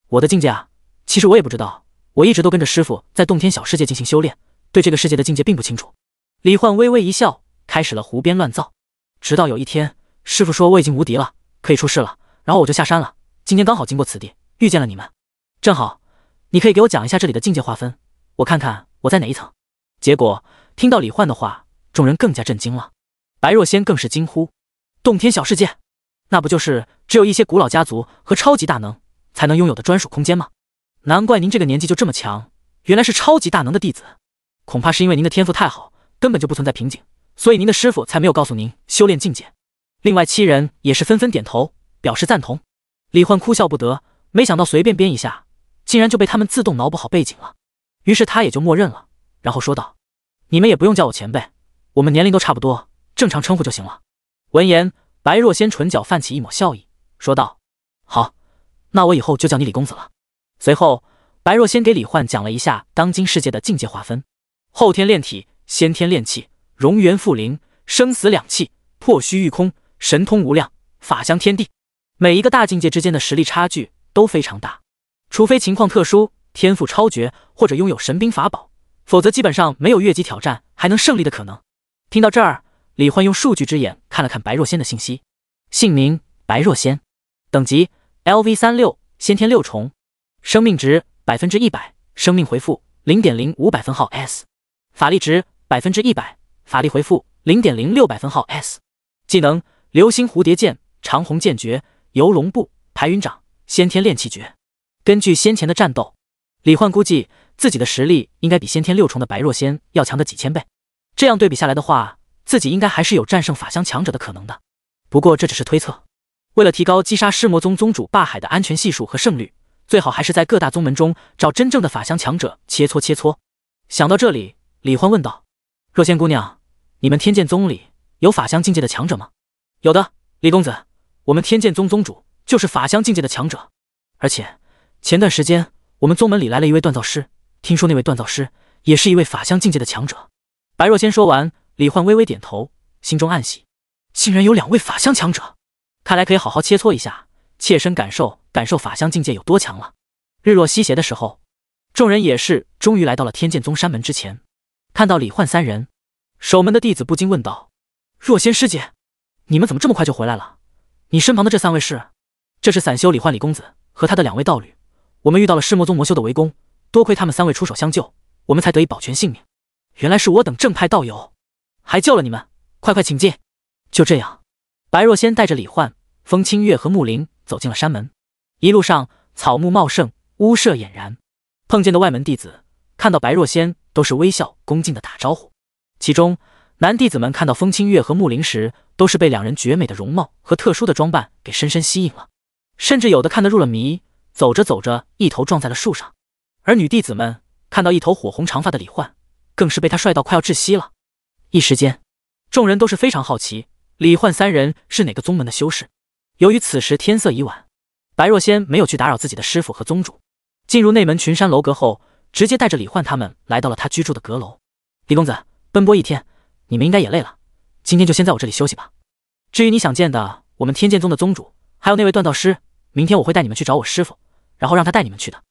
我的境界啊，其实我也不知道，我一直都跟着师傅在洞天小世界进行修炼，对这个世界的境界并不清楚。李焕微微一笑，开始了胡编乱造。直到有一天，师傅说我已经无敌了，可以出世了，然后我就下山了。今天刚好经过此地，遇见了你们，正好，你可以给我讲一下这里的境界划分，我看看我在哪一层。结果听到李焕的话，众人更加震惊了。白若仙更是惊呼：洞天小世界，那不就是只有一些古老家族和超级大能才能拥有的专属空间吗？难怪您这个年纪就这么强，原来是超级大能的弟子。恐怕是因为您的天赋太好，根本就不存在瓶颈，所以您的师傅才没有告诉您修炼境界。另外7人也是纷纷点头表示赞同。李焕哭笑不得，没想到随便编一下，竟然就被他们自动脑补好背景了。于是他也就默认了，然后说道：你们也不用叫我前辈，我们年龄都差不多，正常称呼就行了。闻言，白若仙唇角泛起一抹笑意，说道：好，那我以后就叫你李公子了。随后白若仙给李焕讲了一下当今世界的境界划分：后天炼体、先天炼气、荣元复灵、生死两气、破虚御空、神通无量、法相天地。每一个大境界之间的实力差距都非常大，除非情况特殊，天赋超绝或者拥有神兵法宝，否则基本上没有越级挑战还能胜利的可能。听到这儿，李焕用数据之眼看了看白若仙的信息：姓名白若仙，等级 LV36，先天6重，生命值 100%， 生命回复 0.05 分号 S， 法力值 100%， 法力回复 0.06 分号 S， 技能流星蝴蝶剑、长虹剑诀、游龙步、排云掌、先天炼气诀。根据先前的战斗，李焕估计自己的实力应该比先天6重的白若仙要强个几千倍，这样对比下来的话，自己应该还是有战胜法相强者的可能的。不过这只是推测，为了提高击杀尸魔宗宗主霸海的安全系数和胜率，最好还是在各大宗门中找真正的法相强者切磋切磋。想到这里，李焕问道：若仙姑娘，你们天剑宗里有法相境界的强者吗？有的，李公子，我们天剑宗宗主就是法相境界的强者，而且前段时间我们宗门里来了一位锻造师，听说那位锻造师也是一位法相境界的强者。白若仙说完，李焕微微点头，心中暗喜，竟然有2位法相强者，看来可以好好切磋一下，切身感受感受法相境界有多强了。日落西斜的时候，众人也是终于来到了天剑宗山门之前。看到李焕3人，守门的弟子不禁问道：若仙师姐，你们怎么这么快就回来了？你身旁的这3位是？这是散修李焕李公子和他的2位道侣，我们遇到了尸魔宗魔修的围攻，多亏他们3位出手相救，我们才得以保全性命。原来是我等正派道友，还救了你们，快快请进。就这样，白若仙带着李焕、风清月和木林走进了山门。一路上草木茂盛，屋舍俨然，碰见的外门弟子看到白若仙都是微笑恭敬的打招呼。其中男弟子们看到风清月和木林时，都是被2人绝美的容貌和特殊的装扮给深深吸引了，甚至有的看得入了迷，走着走着一头撞在了树上。而女弟子们看到一头火红长发的李焕，更是被他帅到快要窒息了。一时间，众人都是非常好奇李焕3人是哪个宗门的修士。由于此时天色已晚，白若仙没有去打扰自己的师傅和宗主，进入内门群山楼阁后，直接带着李焕他们来到了他居住的阁楼。李公子，奔波一天，你们应该也累了，今天就先在我这里休息吧。至于你想见的我们天剑宗的宗主，还有那位锻造师，明天我会带你们去找我师傅，然后让他带你们去的。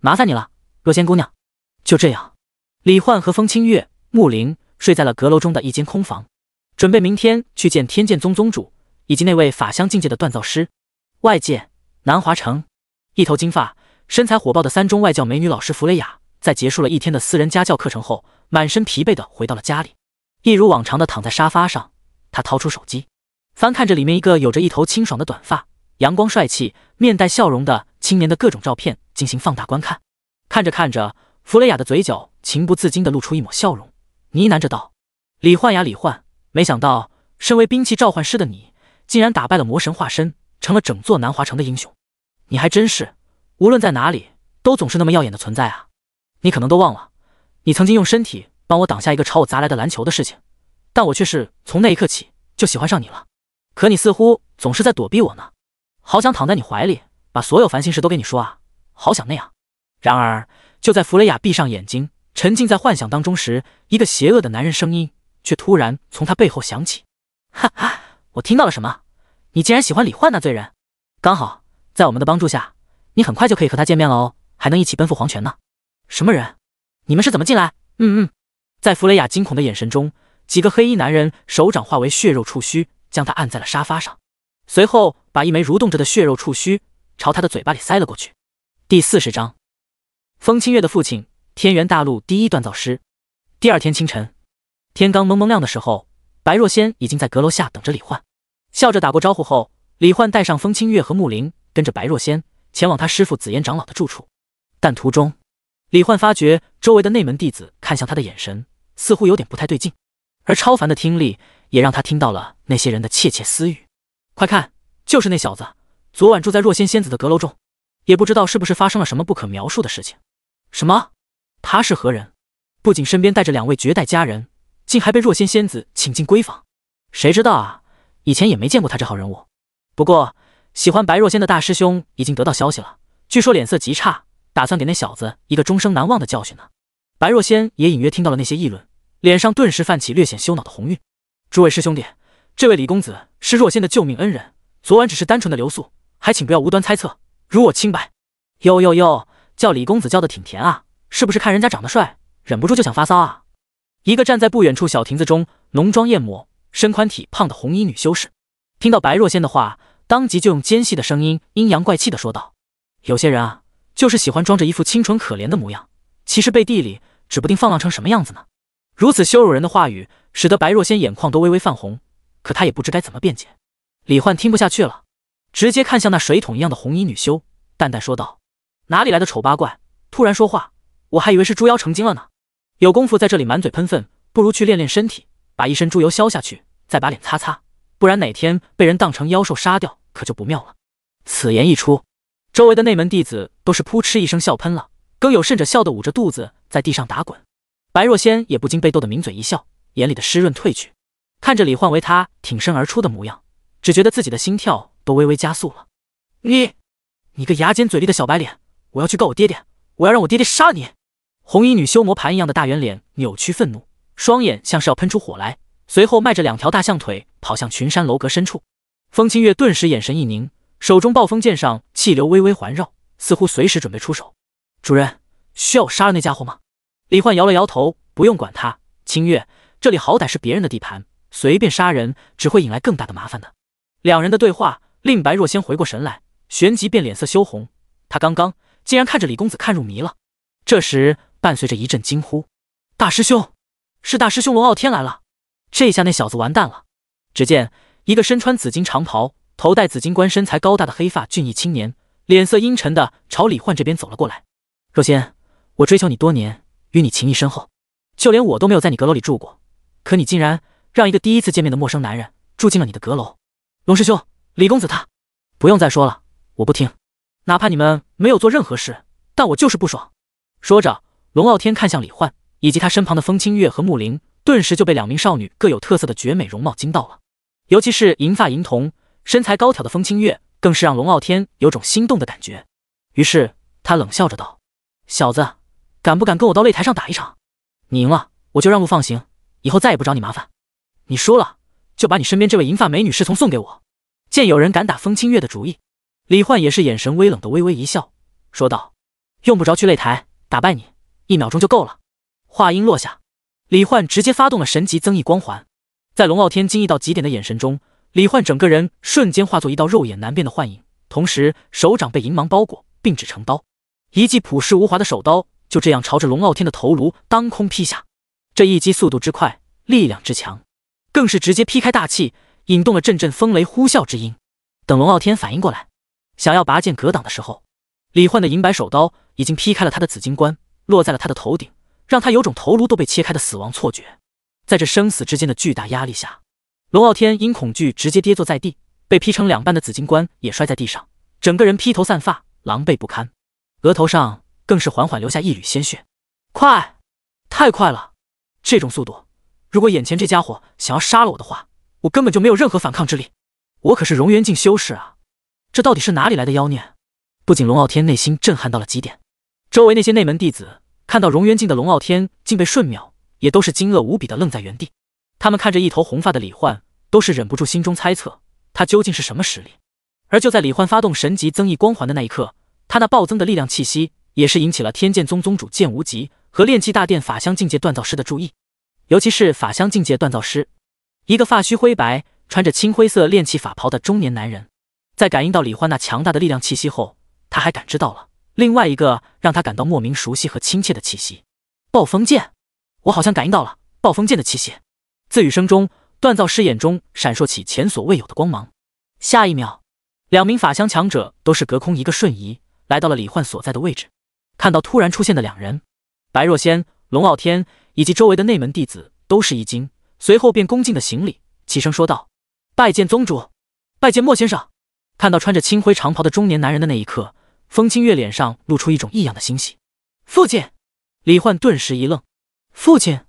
麻烦你了，若仙姑娘。就这样，李焕和风清月、穆灵睡在了阁楼中的一间空房，准备明天去见天剑宗宗主以及那位法相境界的锻造师。外界，南华城，一头金发、身材火爆的三中外教美女老师弗雷雅，在结束了一天的私人家教课程后，满身疲惫地回到了家里，一如往常地躺在沙发上。她掏出手机，翻看着里面一个有着一头清爽的短发、阳光帅气、面带笑容的青年的各种照片进行放大观看。看着看着，弗雷雅的嘴角情不自禁地露出一抹笑容，呢喃着道：“李焕呀，李焕，没想到身为兵器召唤师的你，竟然打败了魔神化身，成了整座南华城的英雄。你还真是，无论在哪里，都总是那么耀眼的存在啊！你可能都忘了，你曾经用身体帮我挡下一个朝我砸来的篮球的事情，但我却是从那一刻起就喜欢上你了。可你似乎总是在躲避我呢，好想躺在你怀里，把所有烦心事都跟你说啊，好想那样。”然而，就在弗雷雅闭上眼睛，沉浸在幻想当中时，一个邪恶的男人声音却突然从他背后响起：“哈哈，我听到了什么？你竟然喜欢李焕那罪人？刚好，在我们的帮助下，你很快就可以和他见面了哦，还能一起奔赴黄泉呢。什么人？你们是怎么进来？”在弗雷雅惊恐的眼神中，几个黑衣男人手掌化为血肉触须，将他按在了沙发上，随后把一枚蠕动着的血肉触须朝他的嘴巴里塞了过去。第40章，风清月的父亲，天元大陆第一锻造师。第二天清晨，天刚蒙蒙亮的时候，白若仙已经在阁楼下等着李焕。笑着打过招呼后，李焕带上风清月和穆灵，跟着白若仙前往他师父紫烟长老的住处。但途中，李焕发觉周围的内门弟子看向他的眼神似乎有点不太对劲，而超凡的听力也让他听到了那些人的窃窃私语。快看，就是那小子，昨晚住在若仙仙子的阁楼中，也不知道是不是发生了什么不可描述的事情。什么？他是何人？不仅身边带着2位绝代佳人，竟还被若仙仙子请进闺房。谁知道啊，以前也没见过他这号人物。不过喜欢白若仙的大师兄已经得到消息了，据说脸色极差，打算给那小子一个终生难忘的教训呢。白若仙也隐约听到了那些议论，脸上顿时泛起略显羞恼的红晕。诸位师兄弟，这位李公子是若仙的救命恩人，昨晚只是单纯的留宿，还请不要无端猜测，如我清白。哟，叫李公子叫的挺甜啊，是不是看人家长得帅，忍不住就想发骚啊？一个站在不远处小亭子中，浓妆艳抹、身宽体胖的红衣女修士，听到白若仙的话，当即就用尖细的声音阴阳怪气的说道：“有些人啊，就是喜欢装着一副清纯可怜的模样，其实背地里指不定放浪成什么样子呢。”如此羞辱人的话语，使得白若仙眼眶都微微泛红，可她也不知该怎么辩解。李焕听不下去了，直接看向那水桶一样的红衣女修，淡淡说道：“哪里来的丑八怪，突然说话，我还以为是猪妖成精了呢。有功夫在这里满嘴喷粪，不如去练练身体，把一身猪油消下去，再把脸擦擦，不然哪天被人当成妖兽杀掉，可就不妙了。”此言一出，周围的内门弟子都是扑哧一声笑喷了，更有甚者笑得捂着肚子在地上打滚。白若仙也不禁被逗得抿嘴一笑，眼里的湿润褪去，看着李焕为他挺身而出的模样，只觉得自己的心跳都微微加速了。你个牙尖嘴利的小白脸，我要去告我爹爹，我要让我爹爹杀了你！红衣女修魔盘一样的大圆脸扭曲愤怒，双眼像是要喷出火来，随后迈着2条大象腿跑向群山楼阁深处。风清月顿时眼神一凝，手中暴风剑上气流微微环绕，似乎随时准备出手。主人，需要我杀了那家伙吗？李焕摇了摇头，不用管他。清月，这里好歹是别人的地盘，随便杀人只会引来更大的麻烦的。两人的对话令白若仙回过神来，旋即便脸色羞红。他刚刚竟然看着李公子看入迷了。这时伴随着一阵惊呼：“大师兄！是大师兄龙傲天来了！”这下那小子完蛋了。只见一个身穿紫金长袍、头戴紫金冠、身材高大的黑发俊逸青年，脸色阴沉的朝李焕这边走了过来。若仙，我追求你多年，与你情谊深厚，就连我都没有在你阁楼里住过，可你竟然让一个第一次见面的陌生男人住进了你的阁楼。龙师兄，李公子他……不用再说了，我不听，哪怕你们没有做任何事，但我就是不爽。说着，龙傲天看向李焕以及他身旁的风清月和穆灵，顿时就被2名少女各有特色的绝美容貌惊到了。尤其是银发银瞳、身材高挑的风清月，更是让龙傲天有种心动的感觉。于是他冷笑着道：“小子，敢不敢跟我到擂台上打一场？你赢了，我就让路放行，以后再也不找你麻烦。你输了，就把你身边这位银发美女侍从送给我。”见有人敢打风清月的主意，李焕也是眼神微冷的微微一笑，说道：“用不着去擂台，打败你1秒钟就够了。话音落下，李焕直接发动了神级增益光环，在龙傲天惊异到极点的眼神中，李焕整个人瞬间化作一道肉眼难辨的幻影，同时手掌被银芒包裹，并指成刀，一记朴实无华的手刀就这样朝着龙傲天的头颅当空劈下。这一击速度之快，力量之强，更是直接劈开大气，引动了阵阵风雷呼啸之音。等龙傲天反应过来，想要拔剑格挡的时候，李焕的银白手刀已经劈开了他的紫金冠，落在了他的头顶，让他有种头颅都被切开的死亡错觉。在这生死之间的巨大压力下，龙傲天因恐惧直接跌坐在地，被劈成2半的紫金冠也摔在地上，整个人披头散发，狼狈不堪，额头上更是缓缓流下一缕鲜血。快，太快了！这种速度，如果眼前这家伙想要杀了我的话，我根本就没有任何反抗之力。我可是荣元境修士啊，这到底是哪里来的妖孽？不仅龙傲天内心震撼到了极点，周围那些内门弟子看到荣元境的龙傲天竟被瞬秒，也都是惊愕无比的愣在原地。他们看着一头红发的李焕，都是忍不住心中猜测他究竟是什么实力。而就在李焕发动神级增益光环的那一刻，他那暴增的力量气息也是引起了天剑宗宗主剑无极和炼气大殿法香境界锻造师的注意。尤其是法香境界锻造师，一个发须灰白、穿着青灰色炼气法袍的中年男人，在感应到李焕那强大的力量气息后，他还感知到了另外一个让他感到莫名熟悉和亲切的气息——暴风剑。我好像感应到了暴风剑的气息。自语声中，锻造师眼中闪烁起前所未有的光芒。下一秒，2名法香强者都是隔空一个瞬移，来到了李焕所在的位置。看到突然出现的2人，白若仙、龙傲天以及周围的内门弟子都是一惊，随后便恭敬的行礼，齐声说道：“拜见宗主，拜见莫先生。”看到穿着青灰长袍的中年男人的那一刻，风清月脸上露出一种异样的欣喜。父亲！李焕顿时一愣，父亲？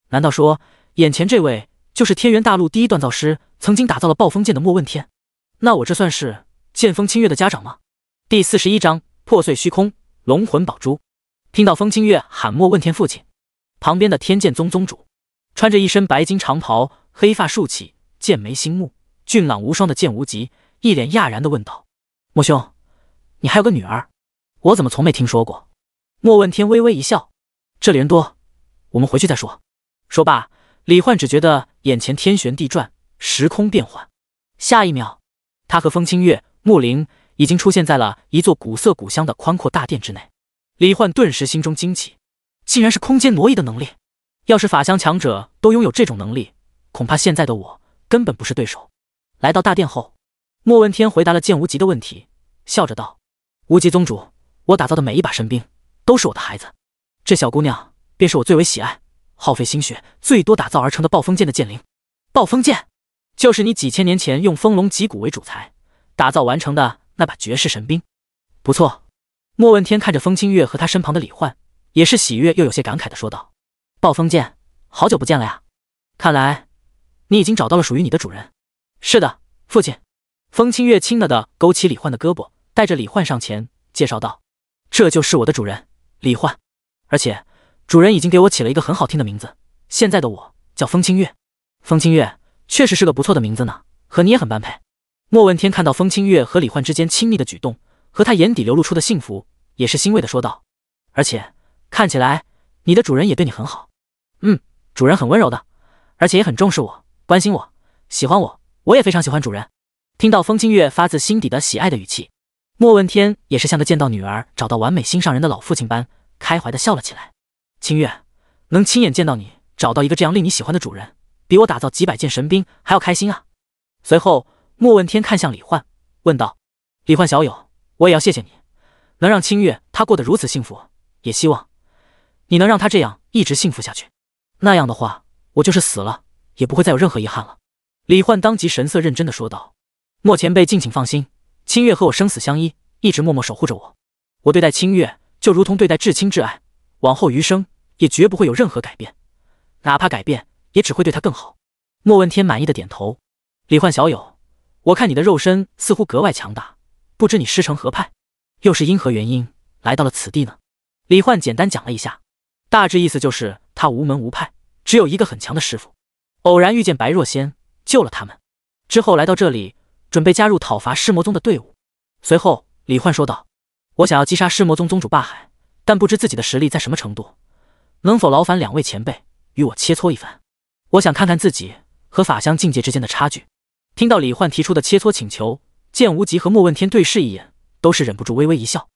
难道说眼前这位就是天元大陆第一锻造师，曾经打造了暴风剑的莫问天？那我这算是剑锋清月的家长吗？第41章破碎虚空，龙魂宝珠。听到风清月喊莫问天父亲，旁边的天剑宗宗主穿着一身白金长袍，黑发竖起，剑眉星目，俊朗无双的剑无极一脸讶然地问道：“莫兄，你还有个女儿？我怎么从没听说过？”莫问天微微一笑：“这里人多，我们回去再说。”说罢，李焕只觉得眼前天旋地转，时空变换。下一秒，他和风清月、木灵已经出现在了一座古色古香的宽阔大殿之内。李焕顿时心中惊奇，竟然是空间挪移的能力。要是法香强者都拥有这种能力，恐怕现在的我根本不是对手。来到大殿后，莫问天回答了剑无极的问题，笑着道：“无极宗主，我打造的每一把神兵都是我的孩子，这小姑娘便是我最为喜爱、耗费心血最多打造而成的暴风剑的剑灵。暴风剑，就是你几千年前用风龙脊骨为主材打造完成的那把绝世神兵。不错。”莫问天看着风清月和他身旁的李焕，也是喜悦又有些感慨的说道：“暴风剑，好久不见了呀！看来你已经找到了属于你的主人。”“是的，父亲。”风清月轻了的勾起李焕的胳膊，带着李焕上前介绍道：“这就是我的主人李焕，而且主人已经给我起了一个很好听的名字，现在的我叫风清月。”“风清月确实是个不错的名字呢，和你也很般配。”莫问天看到风清月和李焕之间亲密的举动，和他眼底流露出的幸福，也是欣慰的说道：“而且看起来你的主人也对你很好。”“主人很温柔的，而且也很重视我，关心我，喜欢我，我也非常喜欢主人。”听到风清月发自心底的喜爱的语气，莫问天也是像个见到女儿找到完美心上人的老父亲般开怀的笑了起来。“清月，能亲眼见到你找到一个这样令你喜欢的主人，比我打造几百件神兵还要开心啊！”随后莫问天看向李焕，问道：“李焕小友，我也要谢谢你，能让清月她过得如此幸福，也希望你能让她这样一直幸福下去。那样的话，我就是死了也不会再有任何遗憾了。”李焕当即神色认真的说道：“莫前辈敬请放心，清月和我生死相依，一直默默守护着我。我对待清月就如同对待至亲至爱，往后余生也绝不会有任何改变，哪怕改变也只会对她更好。”莫问天满意的点头：“李焕小友，我看你的肉身似乎格外强大，不知你师承何派，又是因何原因来到了此地呢？”李焕简单讲了一下，大致意思就是他无门无派，只有一个很强的师傅，偶然遇见白若仙救了他们，之后来到这里准备加入讨伐尸魔宗的队伍。随后李焕说道：“我想要击杀尸魔宗宗主霸海，但不知自己的实力在什么程度，能否劳烦两位前辈与我切磋一番？我想看看自己和法相境界之间的差距。听到李焕提出的切磋请求，剑无极和莫问天对视一眼，都是忍不住微微一笑。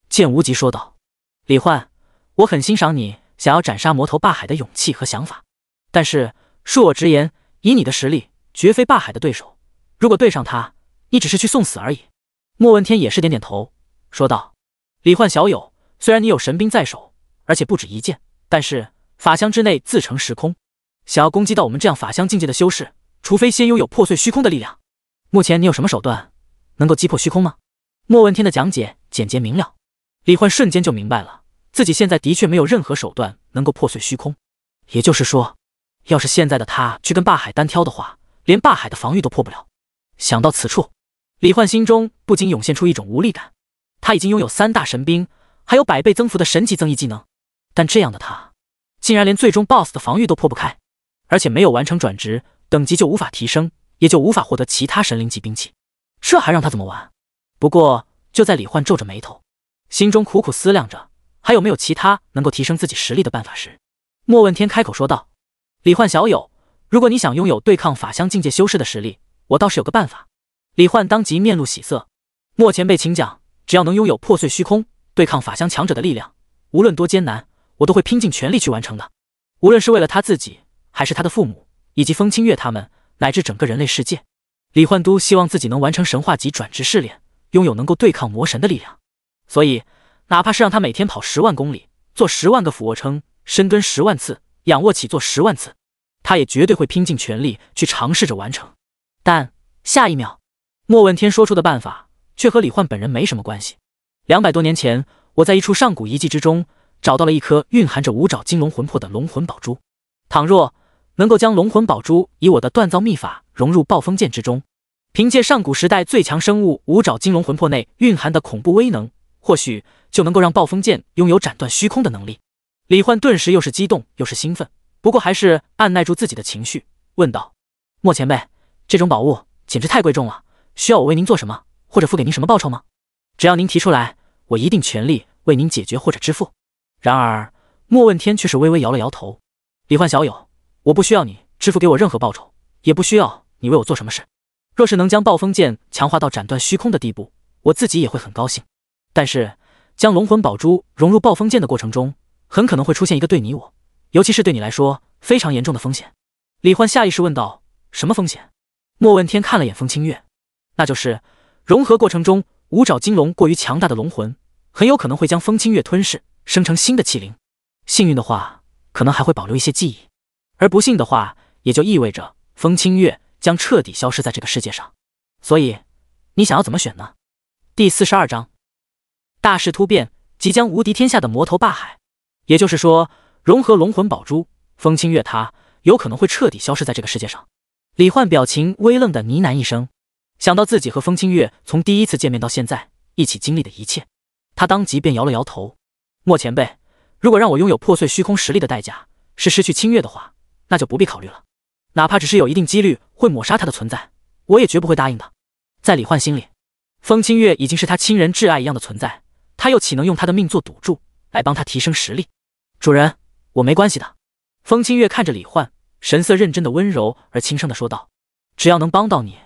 剑无极说道：“李焕，我很欣赏你想要斩杀魔头霸海的勇气和想法，但是恕我直言，以你的实力，绝非霸海的对手。如果对上他，你只是去送死而已。”莫问天也是点点头，说道：“李焕小友，虽然你有神兵在手，而且不止一件，但是法相之内自成时空，想要攻击到我们这样法相境界的修士，除非先拥有破碎虚空的力量。目前你有什么手段能够击破虚空吗？”莫问天的讲解简洁明了，李焕瞬间就明白了，自己现在的确没有任何手段能够破碎虚空。也就是说，要是现在的他去跟霸海单挑的话，连霸海的防御都破不了。想到此处，李焕心中不禁涌现出一种无力感。他已经拥有3大神兵，还有100倍增幅的神级增益技能，但这样的他，竟然连最终 BOSS 的防御都破不开，而且没有完成转职，等级就无法提升，也就无法获得其他神灵级兵器，这还让他怎么玩？不过，就在李焕皱着眉头，心中苦苦思量着还有没有其他能够提升自己实力的办法时，莫问天开口说道：“李焕小友，如果你想拥有对抗法相境界修士的实力，我倒是有个办法。”李焕当即面露喜色：“莫前辈请讲，只要能拥有破碎虚空、对抗法相强者的力量，无论多艰难，我都会拼尽全力去完成的。无论是为了他自己，还是他的父母，以及风清月他们，乃至整个人类世界，李焕都希望自己能完成神话级转职试炼，拥有能够对抗魔神的力量。所以，哪怕是让他每天跑10万公里，做10万个俯卧撑，深蹲10万次，仰卧起坐10万次，他也绝对会拼尽全力去尝试着完成。”但下一秒，莫问天说出的办法却和李焕本人没什么关系。200多年前，我在一处上古遗迹之中找到了一颗蕴含着5爪金龙魂魄的龙魂宝珠。倘若能够将龙魂宝珠以我的锻造秘法融入暴风剑之中，凭借上古时代最强生物5爪金龙魂魄内蕴含的恐怖威能，或许就能够让暴风剑拥有斩断虚空的能力。李焕顿时又是激动又是兴奋，不过还是按耐住自己的情绪，问道：“莫前辈，这种宝物简直太贵重了，需要我为您做什么，或者付给您什么报酬吗？只要您提出来，我一定全力为您解决或者支付。”然而莫问天却是微微摇了摇头：“李焕小友，我不需要你支付给我任何报酬，也不需要你为我做什么事。若是能将暴风剑强化到斩断虚空的地步，我自己也会很高兴。但是将龙魂宝珠融入暴风剑的过程中，很可能会出现一个对你我，尤其是对你来说非常严重的风险。”李焕下意识问道：“什么风险？”莫问天看了眼风清月：“那就是融合过程中5爪金龙过于强大的龙魂，很有可能会将风清月吞噬，生成新的器灵。幸运的话，可能还会保留一些记忆；而不幸的话，也就意味着风清月将彻底消失在这个世界上。所以，你想要怎么选呢？”第42章，大势突变，即将无敌天下的魔头霸海。也就是说，融合龙魂宝珠，风清月他有可能会彻底消失在这个世界上。李焕表情微愣的呢喃一声，想到自己和风清月从第一次见面到现在一起经历的一切，他当即便摇了摇头：“莫前辈，如果让我拥有破碎虚空实力的代价是失去清月的话，那就不必考虑了。哪怕只是有一定几率会抹杀他的存在，我也绝不会答应的。”在李焕心里，风清月已经是他亲人挚爱一样的存在，他又岂能用他的命做赌注来帮他提升实力？主人，我没关系的。风清月看着李焕，神色认真的温柔而轻声的说道：“只要能帮到你，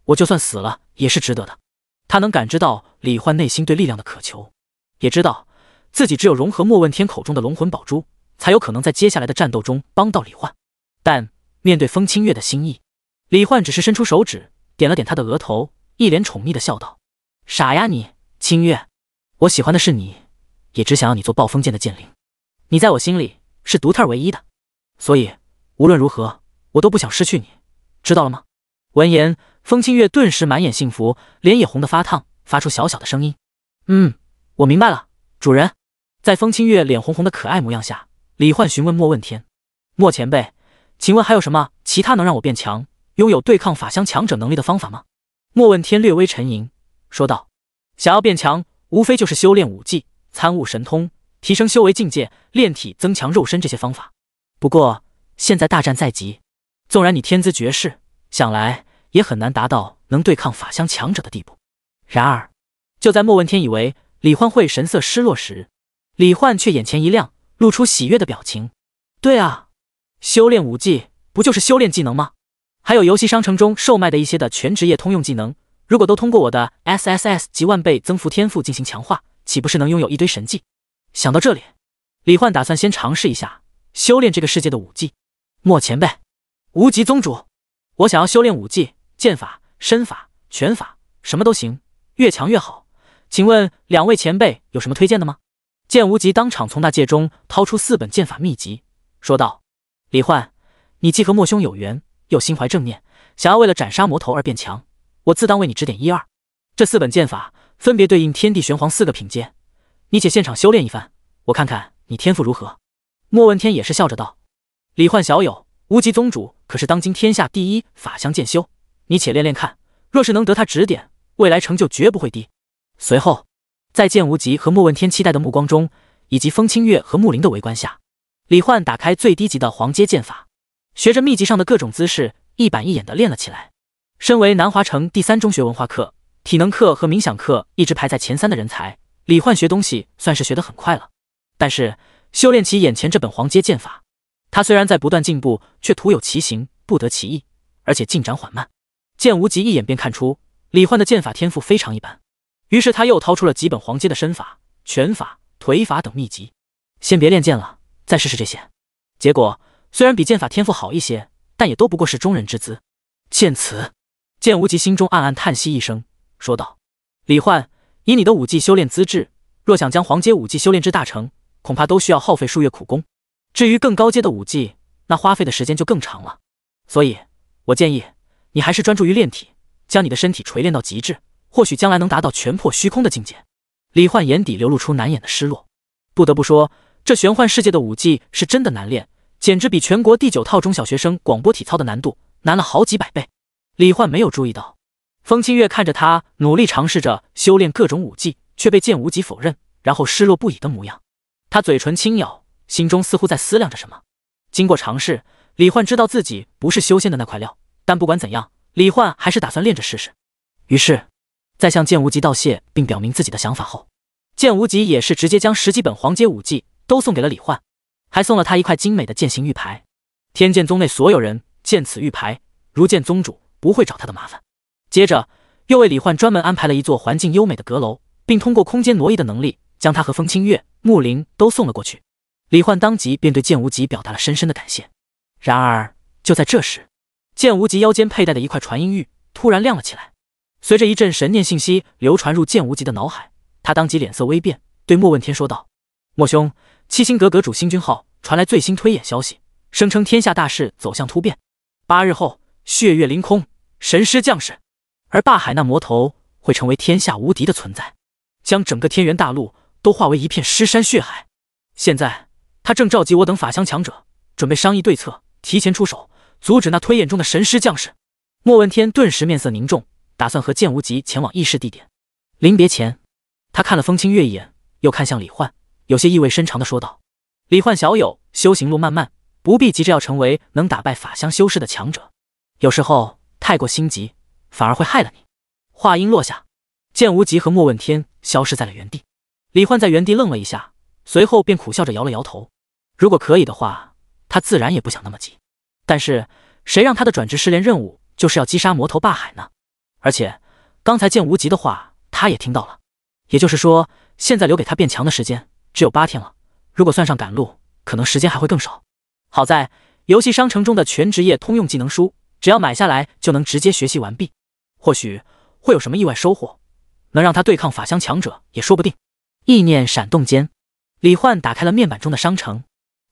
我就算死了也是值得的。”他能感知到李焕内心对力量的渴求，也知道自己只有融合莫问天口中的龙魂宝珠，才有可能在接下来的战斗中帮到李焕。但面对风清月的心意，李焕只是伸出手指点了点他的额头，一脸宠溺的笑道：“傻呀你，清月，我喜欢的是你，也只想要你做暴风剑的剑灵。你在我心里是独特唯一的，所以无论如何，我都不想失去你，知道了吗？”闻言，风清月顿时满眼幸福，脸也红得发烫，发出小小的声音：“我明白了，主人。”在风清月脸红红的可爱模样下，李焕询问莫问天：“莫前辈，请问还有什么其他能让我变强，拥有对抗法相强者能力的方法吗？”莫问天略微沉吟，说道：“想要变强，无非就是修炼武技、参悟神通、提升修为境界、炼体、增强肉身这些方法。不过现在大战在即，纵然你天资绝世，想来也很难达到能对抗法相强者的地步。”然而，就在莫问天以为李焕会神色失落时，李焕却眼前一亮，露出喜悦的表情。对啊，修炼武技不就是修炼技能吗？还有游戏商城中售卖的一些的全职业通用技能，如果都通过我的 SSS 及万倍增幅天赋进行强化，岂不是能拥有一堆神技？想到这里，李焕打算先尝试一下修炼这个世界的武技。莫前辈，无极宗主，我想要修炼武技，剑法、身法、拳法，什么都行，越强越好。请问两位前辈有什么推荐的吗？剑无极当场从大戒中掏出4本剑法秘籍，说道：“李焕，你既和莫兄有缘，又心怀正念，想要为了斩杀魔头而变强，我自当为你指点一二。这4本剑法分别对应天地玄黄4个品阶，你且现场修炼一番，我看看你天赋如何。”莫问天也是笑着道：“李焕小友，无极宗主可是当今天下第一法相剑修，你且练练看，若是能得他指点，未来成就绝不会低。”随后，在剑无极和莫问天期待的目光中，以及风清月和木林的围观下，李焕打开最低级的黄阶剑法，学着秘籍上的各种姿势，一板一眼地练了起来。身为南华城第3中学文化课、体能课和冥想课一直排在前3的人才，李焕学东西算是学得很快了。但是修炼起眼前这本黄阶剑法，他虽然在不断进步，却徒有其形，不得其意，而且进展缓慢。剑无极一眼便看出李焕的剑法天赋非常一般，于是他又掏出了几本黄阶的身法、拳法、腿法等秘籍，先别练剑了，再试试这些。结果虽然比剑法天赋好一些，但也都不过是中人之资。见此，剑无极心中暗暗叹息一声，说道：“李焕，以你的武技修炼资质，若想将黄阶武技修炼至大成，恐怕都需要耗费数月苦功。至于更高阶的武技，那花费的时间就更长了。所以，我建议你还是专注于炼体，将你的身体锤炼到极致，或许将来能达到拳破虚空的境界。”李焕眼底流露出难掩的失落。不得不说，这玄幻世界的武技是真的难练，简直比全国第9套中小学生广播体操的难度难了好几百倍。李焕没有注意到，风清月看着他努力尝试着修炼各种武技，却被剑无极否认，然后失落不已的模样。他嘴唇轻咬，心中似乎在思量着什么。经过尝试，李焕知道自己不是修仙的那块料，但不管怎样，李焕还是打算练着试试。于是，在向剑无极道谢并表明自己的想法后，剑无极也是直接将10几本黄阶武技都送给了李焕，还送了他一块精美的剑形玉牌。天剑宗内所有人见此玉牌，如见宗主不会找他的麻烦。接着又为李焕专门安排了一座环境优美的阁楼，并通过空间挪移的能力将他和风清月、木林都送了过去。李焕当即便对剑无极表达了深深的感谢。然而就在这时，剑无极腰间佩戴的一块传音玉突然亮了起来，随着一阵神念信息流传入剑无极的脑海，他当即脸色微变，对莫问天说道：“莫兄，七星阁阁主星君号传来最新推演消息，声称天下大势走向突变，8日后血月凌空，神师降世，而霸海那魔头会成为天下无敌的存在，将整个天元大陆都化为一片尸山血海。现在他正召集我等法相强者，准备商议对策，提前出手，阻止那推演中的神师降世。”莫问天顿时面色凝重，打算和剑无极前往议事地点。临别前，他看了风清月一眼，又看向李焕，有些意味深长地说道：“李焕小友，修行路漫漫，不必急着要成为能打败法相修士的强者，有时候太过心急，反而会害了你。”话音落下，剑无极和莫问天消失在了原地。李焕在原地愣了一下，随后便苦笑着摇了摇头。如果可以的话，他自然也不想那么急，但是谁让他的转职试炼任务就是要击杀魔头霸海呢？而且刚才剑无极的话他也听到了，也就是说现在留给他变强的时间只有8天了，如果算上赶路，可能时间还会更少。好在游戏商城中的全职业通用技能书，只要买下来就能直接学习完毕，或许会有什么意外收获，能让他对抗法相强者也说不定。意念闪动间，李焕打开了面板中的商城，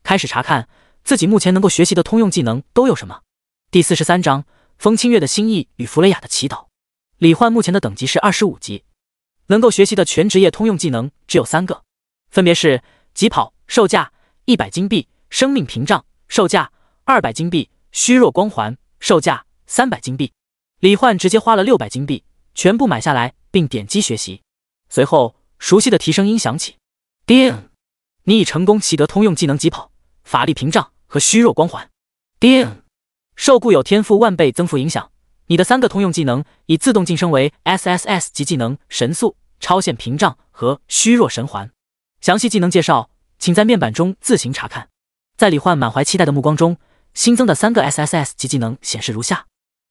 开始查看自己目前能够学习的通用技能都有什么。第43章风清月的心意与弗雷雅的祈祷。李焕目前的等级是25级，能够学习的全职业通用技能只有3个，分别是疾跑售价100金币，生命屏障售价200金币，虚弱光环售价300金币。李焕直接花了600金币全部买下来，并点击学习。随后熟悉的提声音响起，叮，你已成功习得通用技能疾跑、法力屏障和虚弱光环。叮，受固有天赋万倍增幅影响，你的3个通用技能已自动晋升为 SSS 级技能神速、超限屏障和虚弱神环。详细技能介绍，请在面板中自行查看。在李焕满怀期待的目光中，新增的3个 SSS 级技能显示如下：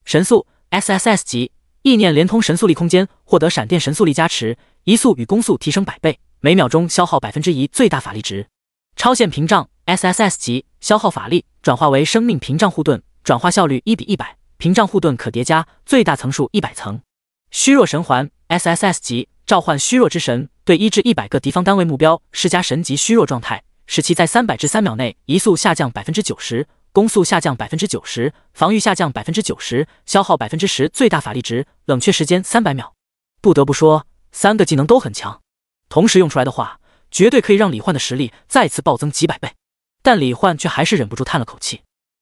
神速 SSS 级，意念连通神速力空间，获得闪电神速力加持，移速与攻速提升100倍，每秒钟消耗1%最大法力值。超限屏障 SSS 级，消耗法力转化为生命屏障护盾，转化效率1:100，屏障护盾可叠加，最大层数100层。虚弱神环 SSS 级，召唤虚弱之神，对1至100个敌方单位目标施加神级虚弱状态，使其在300至3秒内移速下降90%，攻速下降90%，防御下降90%，消耗10%最大法力值，冷却时间300秒。不得不说，3个技能都很强，同时用出来的话，绝对可以让李焕的实力再次暴增几百倍。但李焕却还是忍不住叹了口气，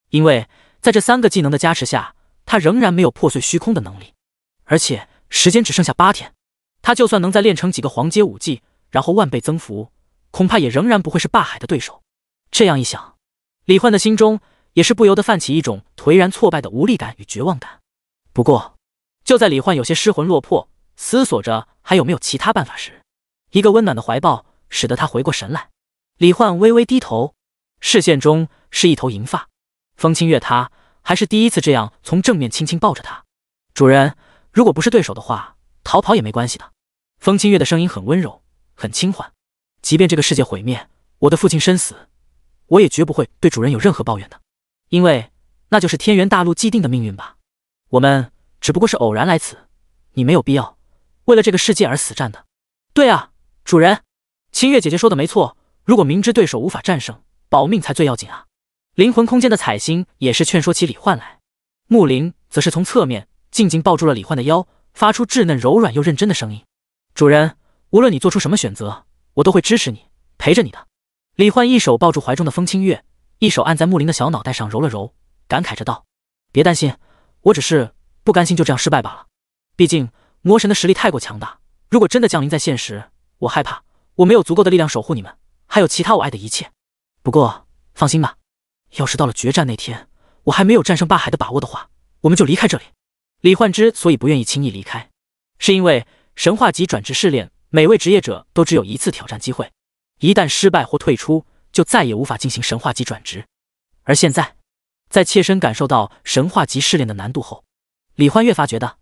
因为在这3个技能的加持下，他仍然没有破碎虚空的能力，而且时间只剩下8天，他就算能再练成几个黄阶武技，然后万倍增幅，恐怕也仍然不会是霸海的对手。这样一想，李焕的心中也是不由得泛起一种颓然挫败的无力感与绝望感。不过，就在李焕有些失魂落魄，思索着还有没有其他办法时，一个温暖的怀抱使得他回过神来。李焕微微低头，视线中是一头银发。风清月他还是第一次这样从正面轻轻抱着他。主人，如果不是对手的话，逃跑也没关系的。风清月的声音很温柔，很轻缓。即便这个世界毁灭，我的父亲身死，我也绝不会对主人有任何抱怨的，因为那就是天元大陆既定的命运吧。我们只不过是偶然来此，你没有必要为了这个世界而死战的。对啊，主人，清月姐姐说的没错，如果明知对手无法战胜，保命才最要紧啊。灵魂空间的彩星也是劝说起李焕来，木灵则是从侧面静静抱住了李焕的腰，发出稚嫩柔软又认真的声音。主人，无论你做出什么选择，我都会支持你，陪着你的。李焕一手抱住怀中的风清月，一手按在木灵的小脑袋上揉了揉，感慨着道：别担心，我只是不甘心就这样失败罢了。毕竟魔神的实力太过强大，如果真的降临在现实，我害怕我没有足够的力量守护你们，还有其他我爱的一切。不过放心吧，要是到了决战那天，我还没有战胜霸海的把握的话，我们就离开这里。李焕之所以不愿意轻易离开，是因为神话级转职试炼，每位职业者都只有一次挑战机会，一旦失败或退出，就再也无法进行神话级转职。而现在，在切身感受到神话级试炼的难度后，李焕越发觉得，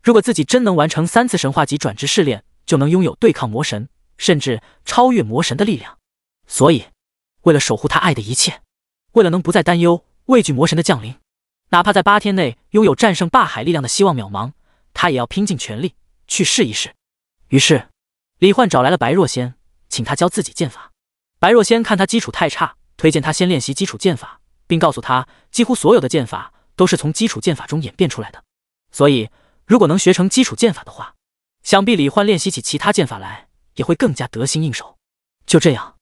如果自己真能完成3次神话级转职试炼，就能拥有对抗魔神，甚至超越魔神的力量。所以，为了守护他爱的一切，为了能不再担忧畏惧魔神的降临，哪怕在8天内拥有战胜霸海力量的希望渺茫，他也要拼尽全力去试一试。于是，李焕找来了白若仙，请他教自己剑法。白若仙看他基础太差，推荐他先练习基础剑法，并告诉他，几乎所有的剑法都是从基础剑法中演变出来的。所以，如果能学成基础剑法的话，想必李焕练习起其他剑法来也会更加得心应手。就这样，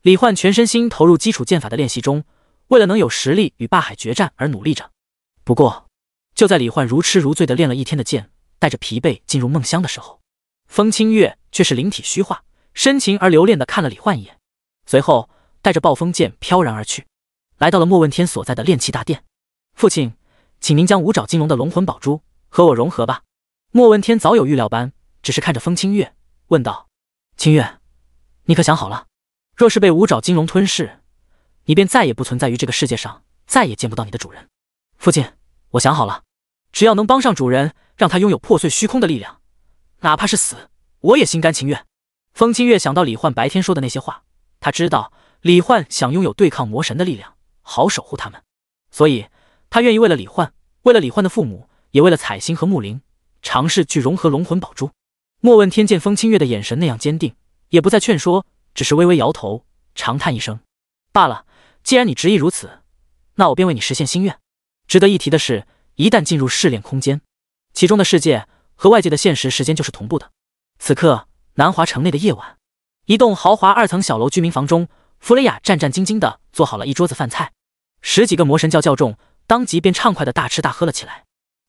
李焕全身心投入基础剑法的练习中，为了能有实力与霸海决战而努力着。不过，就在李焕如痴如醉地练了1天的剑，带着疲惫进入梦乡的时候，风清月却是灵体虚化，深情而留恋地看了李焕一眼，随后带着暴风剑飘然而去，来到了莫问天所在的炼气大殿。父亲，请您将五爪金龙的龙魂宝珠和我融合吧。莫问天早有预料般，只是看着风清月问道：清月，你可想好了？若是被五爪金龙吞噬，你便再也不存在于这个世界上，再也见不到你的主人。父亲，我想好了，只要能帮上主人，让他拥有破碎虚空的力量，哪怕是死，我也心甘情愿。风清月想到李焕白天说的那些话，他知道李焕想拥有对抗魔神的力量，好守护他们，所以他愿意为了李焕，为了李焕的父母，也为了彩星和木灵，尝试去融合龙魂宝珠。莫问天见风清月的眼神那样坚定，也不再劝说，只是微微摇头，长叹一声：罢了，既然你执意如此，那我便为你实现心愿。值得一提的是，一旦进入试炼空间，其中的世界和外界的现实时间就是同步的。此刻，南华城内的夜晚，一栋豪华2层小楼居民房中，弗雷雅战战兢兢地做好了一桌子饭菜，10几个魔神较重，当即便畅快地大吃大喝了起来。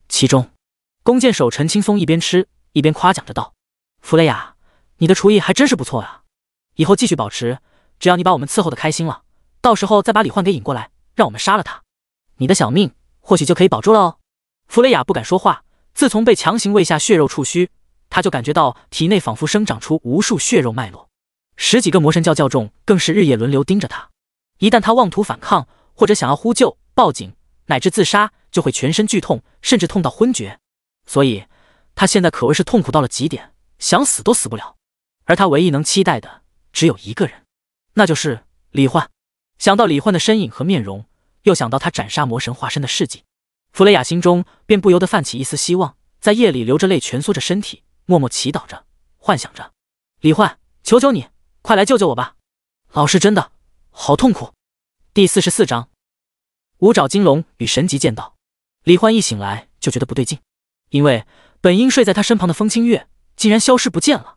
其中，弓箭手陈青松一边吃一边夸奖着道：弗雷雅，你的厨艺还真是不错啊，以后继续保持，只要你把我们伺候得开心了，到时候再把李焕给引过来，让我们杀了他，你的小命或许就可以保住了哦。弗雷雅不敢说话，自从被强行喂下血肉触须，他就感觉到体内仿佛生长出无数血肉脉络， 10几个魔神教教众更是日夜轮流盯着他。一旦他妄图反抗，或者想要呼救、报警，乃至自杀，就会全身剧痛，甚至痛到昏厥。所以，他现在可谓是痛苦到了极点，想死都死不了。而他唯一能期待的只有一个人，那就是李焕。想到李焕的身影和面容，又想到他斩杀魔神化身的事迹，弗雷雅心中便不由得泛起一丝希望，在夜里流着泪蜷缩着身体，默默祈祷着，幻想着：李焕，求求你，快来救救我吧！老师真的好痛苦。第44章，五爪金龙与神级剑道。李焕一醒来就觉得不对劲，因为本应睡在他身旁的风清月竟然消失不见了，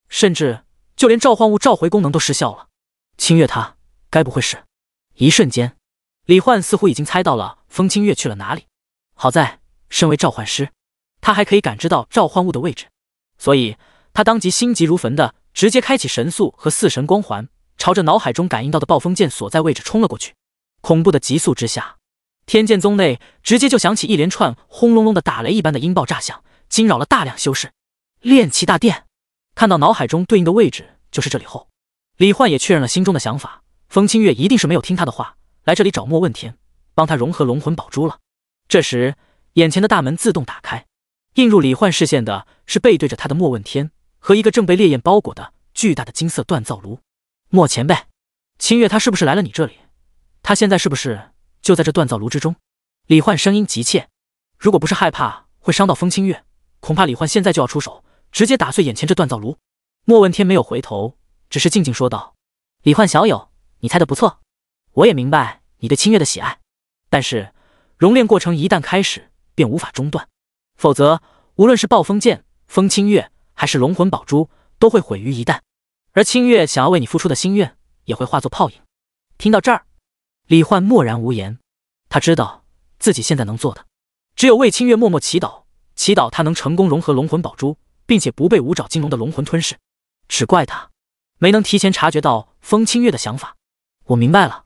甚至就连召唤物召回功能都失效了。清月他该不会是……一瞬间，李焕似乎已经猜到了风清月去了哪里。好在身为召唤师，他还可以感知到召唤物的位置，所以他当即心急如焚的直接开启神速和四神光环，朝着脑海中感应到的暴风剑所在位置冲了过去。恐怖的急速之下，天剑宗内直接就响起一连串轰隆隆的打雷一般的音爆炸响，惊扰了大量修士。炼气大殿，看到脑海中对应的位置就是这里后，李焕也确认了心中的想法，风清月一定是没有听他的话，来这里找莫问天，帮他融合龙魂宝珠了。这时，眼前的大门自动打开，映入李焕视线的是背对着他的莫问天和一个正被烈焰包裹的巨大的金色锻造炉。莫前辈，清月他是不是来了你这里？他现在是不是就在这锻造炉之中？李焕声音急切，如果不是害怕会伤到风清月，恐怕李焕现在就要出手，直接打碎眼前这锻造炉。莫问天没有回头，只是静静说道：李焕小友，你猜得不错，我也明白你对清月的喜爱，但是熔炼过程一旦开始便无法中断，否则无论是暴风剑、风清月还是龙魂宝珠都会毁于一旦，而清月想要为你付出的心愿也会化作泡影。听到这儿，李焕默然无言，他知道自己现在能做的只有为清月默默祈祷，祈祷他能成功融合龙魂宝珠，并且不被五爪金龙的龙魂吞噬。只怪他没能提前察觉到风清月的想法。我明白了。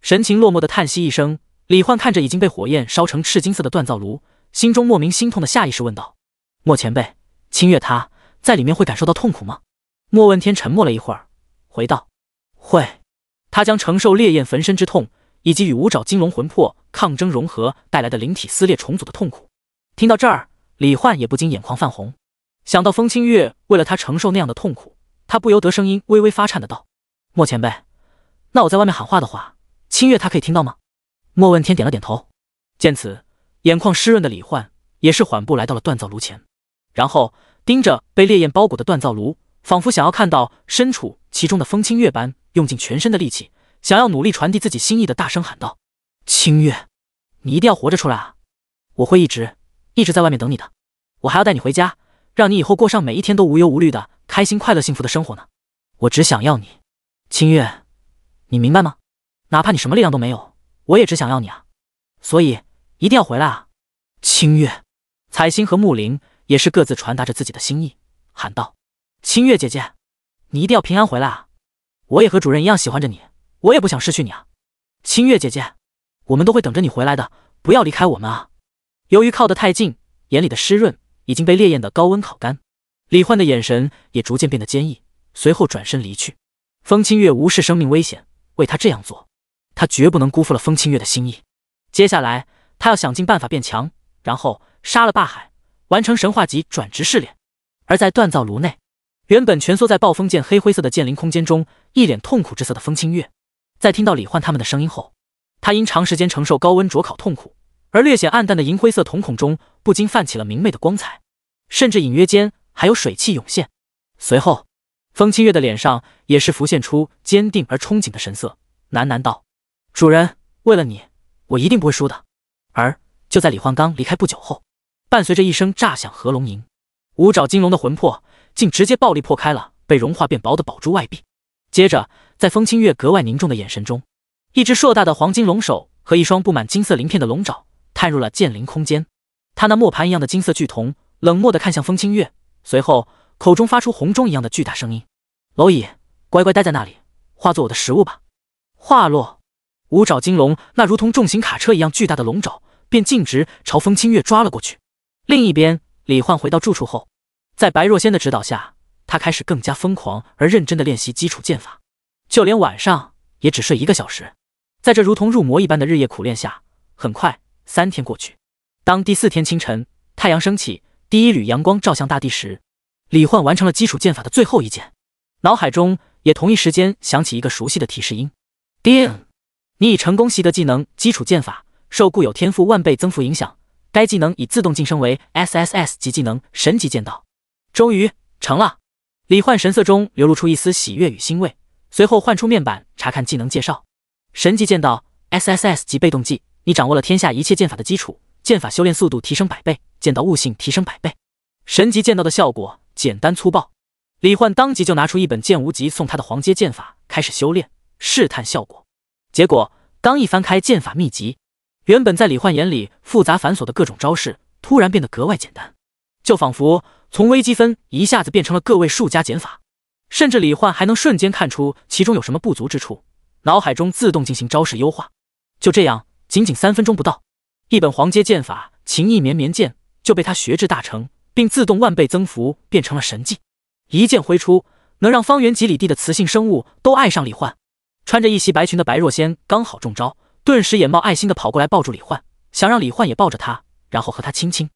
神情落寞的叹息一声，李焕看着已经被火焰烧成赤金色的锻造炉，心中莫名心痛的下意识问道：莫前辈，清月他在里面会感受到痛苦吗？莫问天沉默了一会儿，回道：会，他将承受烈焰焚身之痛，以及与五爪金龙魂魄抗争融合带来的灵体撕裂重组的痛苦。听到这儿，李焕也不禁眼眶泛红，想到风清月为了他承受那样的痛苦，他不由得声音微微发颤的道：莫前辈，那我在外面喊话的话，清月他可以听到吗？莫问天点了点头。见此，眼眶湿润的李焕也是缓步来到了锻造炉前，然后盯着被烈焰包裹的锻造炉，仿佛想要看到身处其中的风清月般，用尽全身的力气，想要努力传递自己心意的大声喊道：清月，你一定要活着出来啊！我会一直在外面等你的，我还要带你回家，让你以后过上每一天都无忧无虑的开心快乐幸福的生活呢。我只想要你，清月，你明白吗？哪怕你什么力量都没有，我也只想要你啊！所以一定要回来啊！清月，彩星和木灵也是各自传达着自己的心意，喊道：清月姐姐，你一定要平安回来啊！我也和主任一样喜欢着你，我也不想失去你啊！清月姐姐，我们都会等着你回来的，不要离开我们啊！由于靠得太近，眼里的湿润已经被烈焰的高温烤干，李焕的眼神也逐渐变得坚毅，随后转身离去。风清月无视生命危险，为他这样做，他绝不能辜负了风清月的心意。接下来他要想尽办法变强，然后杀了霸海，完成神话级转职试炼。而在锻造炉内，原本蜷缩在暴风剑黑灰色的剑灵空间中，一脸痛苦之色的风清月，在听到李焕他们的声音后，他因长时间承受高温灼烤痛苦，而略显暗淡的银灰色瞳孔中不禁泛起了明媚的光彩，甚至隐约间还有水汽涌现。随后，风清月的脸上也是浮现出坚定而憧憬的神色，喃喃道：主人，为了你，我一定不会输的。而就在李焕刚离开不久后，伴随着一声炸响和龙吟，五爪金龙的魂魄竟直接暴力破开了被融化变薄的宝珠外壁。接着，在风清月格外凝重的眼神中，一只硕大的黄金龙手和一双布满金色鳞片的龙爪探入了剑灵空间。他那磨盘一样的金色巨瞳冷漠地看向风清月，随后口中发出洪钟一样的巨大声音：蝼蚁，乖乖待在那里，化作我的食物吧。话落，五爪金龙那如同重型卡车一样巨大的龙爪便径直朝风清月抓了过去。另一边，李焕回到住处后，在白若仙的指导下，他开始更加疯狂而认真地练习基础剑法，就连晚上也只睡1个小时。在这如同入魔一般的日夜苦练下，很快3天过去。当第4天清晨，太阳升起，第一缕阳光照向大地时，李焕完成了基础剑法的最后一剑，脑海中也同一时间响起一个熟悉的提示音：叮！你已成功习得技能基础剑法，受固有天赋万倍增幅影响，该技能已自动晋升为 SSS 级技能神级剑道。终于成了！李焕神色中流露出一丝喜悦与欣慰，随后换出面板查看技能介绍。神级剑道 SSS 级被动技，你掌握了天下一切剑法的基础，剑法修炼速度提升100倍，剑道悟性提升100倍。神级剑道的效果简单粗暴，李焕当即就拿出一本剑无极送他的黄阶剑法，开始修炼，试探效果。结果刚一翻开剑法秘籍，原本在李焕眼里复杂繁琐的各种招式，突然变得格外简单，就仿佛从微积分一下子变成了个位数加减法，甚至李焕还能瞬间看出其中有什么不足之处，脑海中自动进行招式优化。就这样，仅仅3分钟不到，一本黄阶剑法情意绵绵剑就被他学至大成，并自动万倍增幅变成了神技。一剑挥出，能让方圆几里地的雌性生物都爱上李焕。穿着一袭白裙的白若仙刚好中招，顿时眼冒爱心的跑过来抱住李焕，想让李焕也抱着他，然后和他亲亲。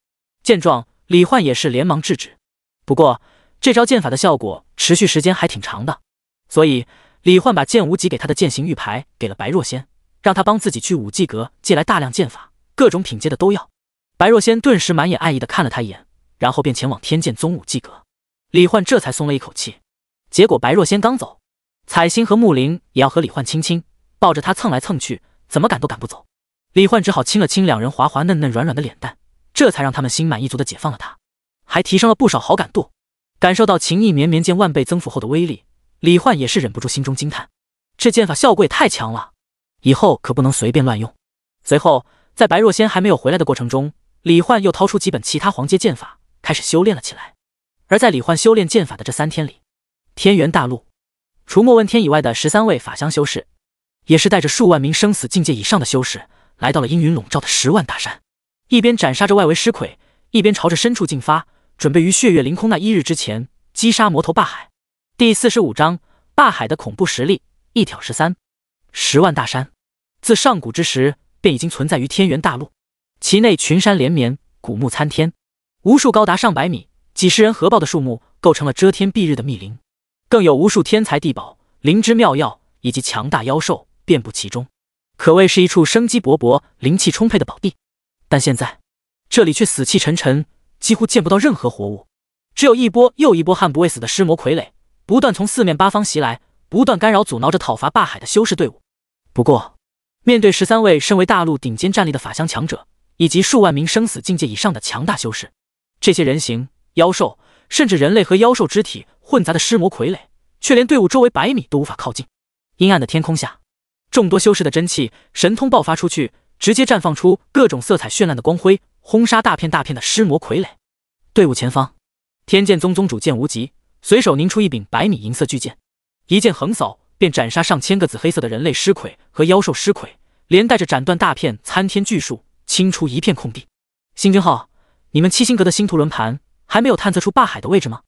见状，李焕也是连忙制止。不过这招剑法的效果持续时间还挺长的，所以李焕把剑无极给他的剑形玉牌给了白若仙，让他帮自己去武技阁借来大量剑法，各种品阶的都要。白若仙顿时满眼爱意的看了他一眼，然后便前往天剑宗武技阁。李焕这才松了一口气。结果白若仙刚走，彩星和木灵也要和李焕亲亲，抱着他蹭来蹭去，怎么赶都赶不走。李焕只好亲了亲两人滑滑嫩嫩软软的脸蛋，这才让他们心满意足的解放了他，还提升了不少好感度。感受到情意绵绵剑万倍增幅后的威力，李焕也是忍不住心中惊叹，这剑法效果也太强了，以后可不能随便乱用。随后在白若仙还没有回来的过程中，李焕又掏出几本其他黄阶剑法开始修炼了起来。而在李焕修炼剑法的这3天里，天元大陆除莫问天以外的13位法相修士，也是带着数万名生死境界以上的修士来到了阴云笼罩的10万大山，一边斩杀着外围尸魁，一边朝着深处进发，准备于血月凌空那1日之前击杀魔头霸海。第45章霸海的恐怖实力1挑13。10万大山自上古之时便已经存在于天元大陆，其内群山连绵，古木参天，无数高达上百米、几十人合抱的树木构成了遮天蔽日的密林，更有无数天材地宝、灵芝妙药以及强大妖兽遍布其中，可谓是一处生机勃勃、灵气充沛的宝地。但现在这里却死气沉沉，几乎见不到任何活物，只有一波又一波悍不畏死的尸魔傀儡不断从4面8方袭来，不断干扰阻挠着讨伐霸海的修士队伍。不过面对13位身为大陆顶尖战力的法相强者，以及数万名生死境界以上的强大修士，这些人形、妖兽，甚至人类和妖兽肢体混杂的尸魔傀儡，却连队伍周围100米都无法靠近。阴暗的天空下，众多修士的真气神通爆发出去，直接绽放出各种色彩绚烂的光辉，轰杀大片大片的尸魔傀儡。队伍前方，天剑宗宗主剑无极随手凝出一柄100米银色巨剑，一剑横扫便斩杀上千个紫黑色的人类尸魁和妖兽尸魁，连带着斩断大片参天巨树，清出一片空地。星君号，你们七星阁的星图轮盘还没有探测出霸海的位置吗？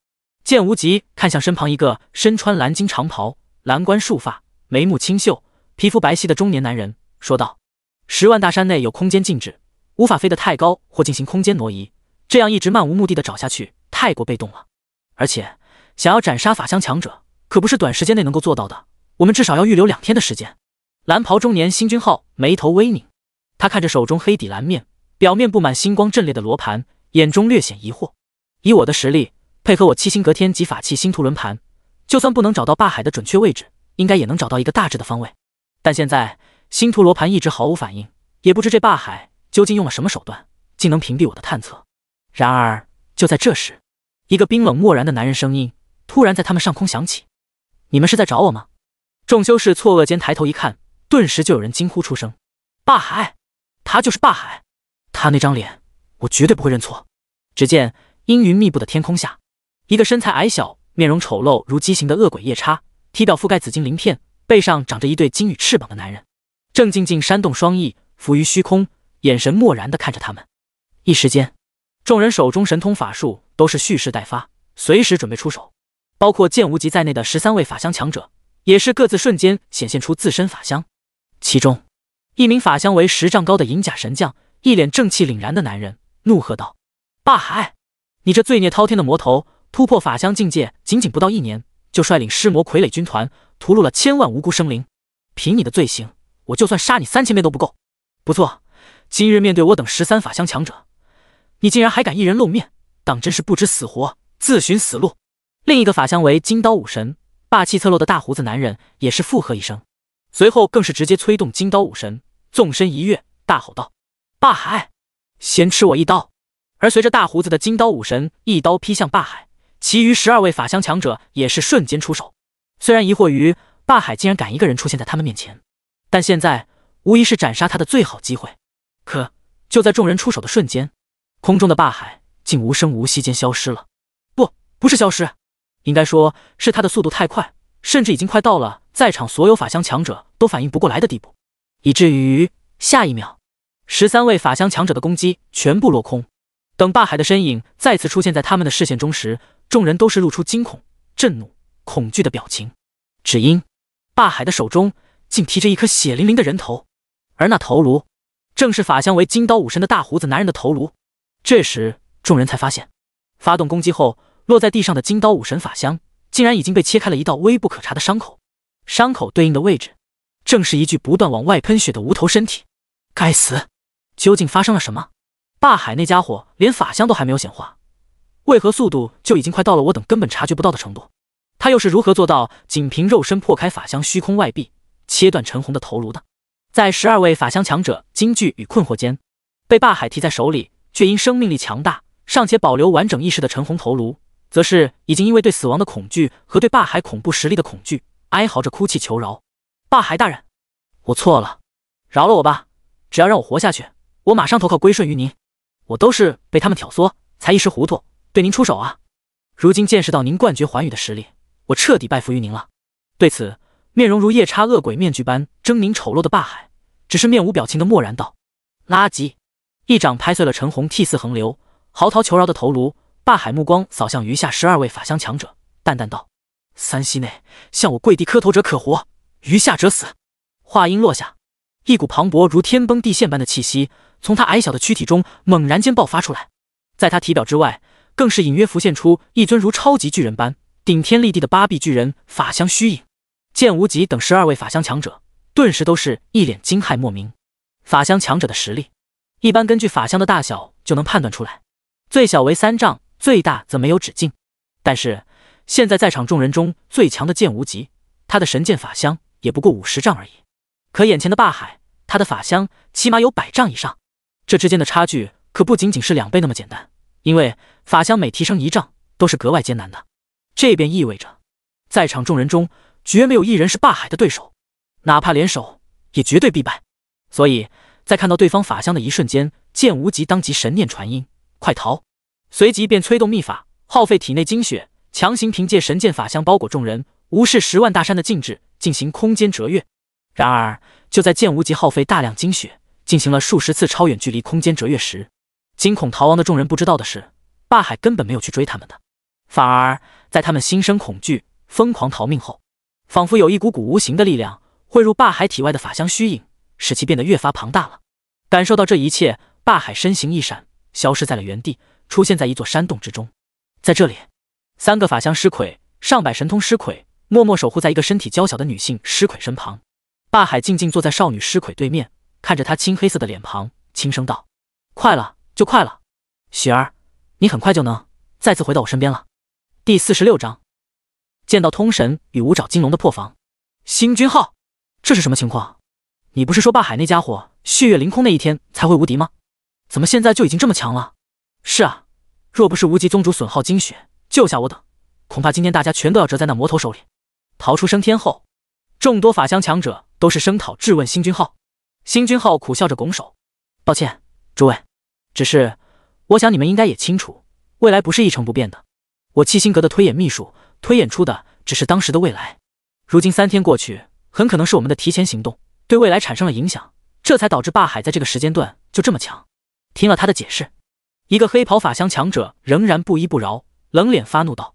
剑无极看向身旁一个身穿蓝金长袍、蓝冠束发、眉目清秀、皮肤白皙的中年男人说道：10万大山内有空间禁制，无法飞得太高或进行空间挪移，这样一直漫无目的的找下去太过被动了，而且想要斩杀法相强者可不是短时间内能够做到的，我们至少要预留2天的时间。蓝袍中年星君号眉头微拧，他看着手中黑底蓝面，表面布满星光阵列的罗盘，眼中略显疑惑。以我的实力，配合我七星阁天级法器星图轮盘，就算不能找到霸海的准确位置，应该也能找到一个大致的方位。但现在星图罗盘一直毫无反应，也不知这霸海究竟用了什么手段，竟能屏蔽我的探测。然而就在这时，一个冰冷漠然的男人声音突然在他们上空响起：你们是在找我吗？众修士错愕间抬头一看，顿时就有人惊呼出声：霸海！他就是霸海！他那张脸，我绝对不会认错。只见阴云密布的天空下，一个身材矮小、面容丑陋如畸形的恶鬼夜叉，体表覆盖紫金鳞片，背上长着一对金羽翅膀的男人，正静静扇动双翼，浮于虚空，眼神漠然地看着他们。一时间，众人手中神通法术都是蓄势待发，随时准备出手。包括剑无极在内的13位法相强者，也是各自瞬间显现出自身法相。其中，一名法相为10丈高的银甲神将，一脸正气凛然的男人，怒喝道：“霸海，你这罪孽滔天的魔头，突破法相境界仅仅不到1年，就率领尸魔傀儡军团屠戮了千万无辜生灵。凭你的罪行，我就算杀你3000遍都不够。不错，今日面对我等13法相强者，你竟然还敢一人露面，当真是不知死活，自寻死路。”另一个法相为金刀武神，霸气侧漏的大胡子男人也是附和一声，随后更是直接催动金刀武神，纵身一跃，大吼道：“霸海，先吃我一刀！”而随着大胡子的金刀武神一刀劈向霸海，其余12位法相强者也是瞬间出手。虽然疑惑于霸海竟然敢一个人出现在他们面前，但现在无疑是斩杀他的最好机会。可就在众人出手的瞬间，空中的霸海竟无声无息间消失了。不是消失，应该说是他的速度太快，甚至已经快到了在场所有法相强者都反应不过来的地步，以至于下一秒13位法相强者的攻击全部落空。等霸海的身影再次出现在他们的视线中时，众人都是露出惊恐、震怒、恐惧的表情，只因霸海的手中竟提着一颗血淋淋的人头，而那头颅正是法相为金刀武神的大胡子男人的头颅。这时众人才发现，发动攻击后落在地上的金刀武神法相竟然已经被切开了一道微不可察的伤口，伤口对应的位置正是一具不断往外喷血的无头身体。该死，究竟发生了什么？霸海那家伙连法相都还没有显化，为何速度就已经快到了我等根本察觉不到的程度？他又是如何做到仅凭肉身破开法相虚空外壁，切断陈红的头颅的？在12位法相强者惊惧与困惑间，被霸海提在手里却因生命力强大尚且保留完整意识的陈红头颅，则是已经因为对死亡的恐惧和对霸海恐怖实力的恐惧，哀嚎着哭泣求饶：“霸海大人，我错了，饶了我吧！只要让我活下去，我马上投靠归顺于您。我都是被他们挑唆，才一时糊涂对您出手啊！如今见识到您冠绝寰宇的实力，我彻底拜服于您了。”对此，面容如夜叉恶鬼面具般狰狞丑陋的霸海，只是面无表情的默然道：“垃圾！”一掌拍碎了陈红涕泗横流、嚎啕求饶的头颅。霸海目光扫向余下12位法相强者，淡淡道：“3息内向我跪地磕头者可活，余下者死。”话音落下，一股磅礴如天崩地陷般的气息从他矮小的躯体中猛然间爆发出来，在他体表之外，更是隐约浮现出一尊如超级巨人般顶天立地的8臂巨人法相虚影。剑无极等12位法相强者顿时都是一脸惊骇莫名。法相强者的实力，一般根据法相的大小就能判断出来，最小为3丈，最大则没有止境。但是现在在场众人中最强的剑无极，他的神剑法相也不过50丈而已。可眼前的霸海，他的法相起码有100丈以上，这之间的差距可不仅仅是2倍那么简单，因为法相每提升1丈都是格外艰难的。这便意味着，在场众人中绝没有一人是霸海的对手，哪怕联手也绝对必败。所以在看到对方法相的一瞬间，剑无极当即神念传音：“快逃！”随即便催动秘法，耗费体内精血，强行凭借神剑法相包裹众人，无视10万大山的禁制，进行空间折跃。然而就在剑无极耗费大量精血，进行了数十次超远距离空间折跃时，惊恐逃亡的众人不知道的是，霸海根本没有去追他们的，反而在他们心生恐惧、疯狂逃命后，仿佛有一股股无形的力量汇入霸海体外的法相虚影，使其变得越发庞大了。感受到这一切，霸海身形一闪，消失在了原地，出现在一座山洞之中。在这里，3个法相尸魁、上百神通尸魁默默守护在一个身体娇小的女性尸魁身旁。霸海静静坐在少女尸魁对面，看着她青黑色的脸庞，轻声道：“快了，就快了，雪儿，你很快就能再次回到我身边了。”第46章，见到通神与五爪金龙的破防。星君号，这是什么情况？你不是说霸海那家伙血月凌空那一天才会无敌吗？怎么现在就已经这么强了？是啊，若不是无极宗主损耗精血救下我等，恐怕今天大家全都要折在那魔头手里。逃出升天后，众多法相强者都是声讨质问星君浩。星君浩苦笑着拱手：“抱歉，诸位，只是我想你们应该也清楚，未来不是一成不变的。我七星阁的推演秘术推演出的只是当时的未来，如今3天过去，很可能是我们的提前行动对未来产生了影响，这才导致霸海在这个时间段就这么强。”听了他的解释，一个黑袍法相强者仍然不依不饶，冷脸发怒道：“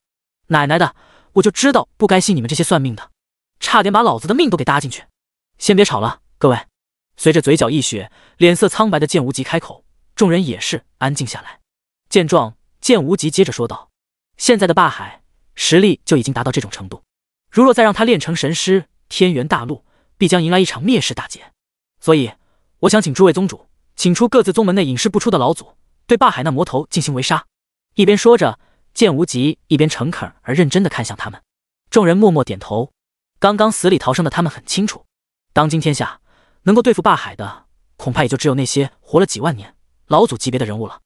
奶奶的，我就知道不该信你们这些算命的，差点把老子的命都给搭进去。先别吵了，各位。随着嘴角溢血、脸色苍白的剑无极开口，众人也是安静下来。见状，剑无极接着说道：“现在的霸海实力就已经达到这种程度，如若再让他练成神师，天元大陆必将迎来一场灭世大劫。所以，我想请诸位宗主请出各自宗门内隐世不出的老祖，对霸海那魔头进行围杀。”一边说着，剑无极一边诚恳而认真地看向他们。众人默默点头。刚刚死里逃生的他们很清楚，当今天下能够对付霸海的，恐怕也就只有那些活了几万年老祖级别的人物了。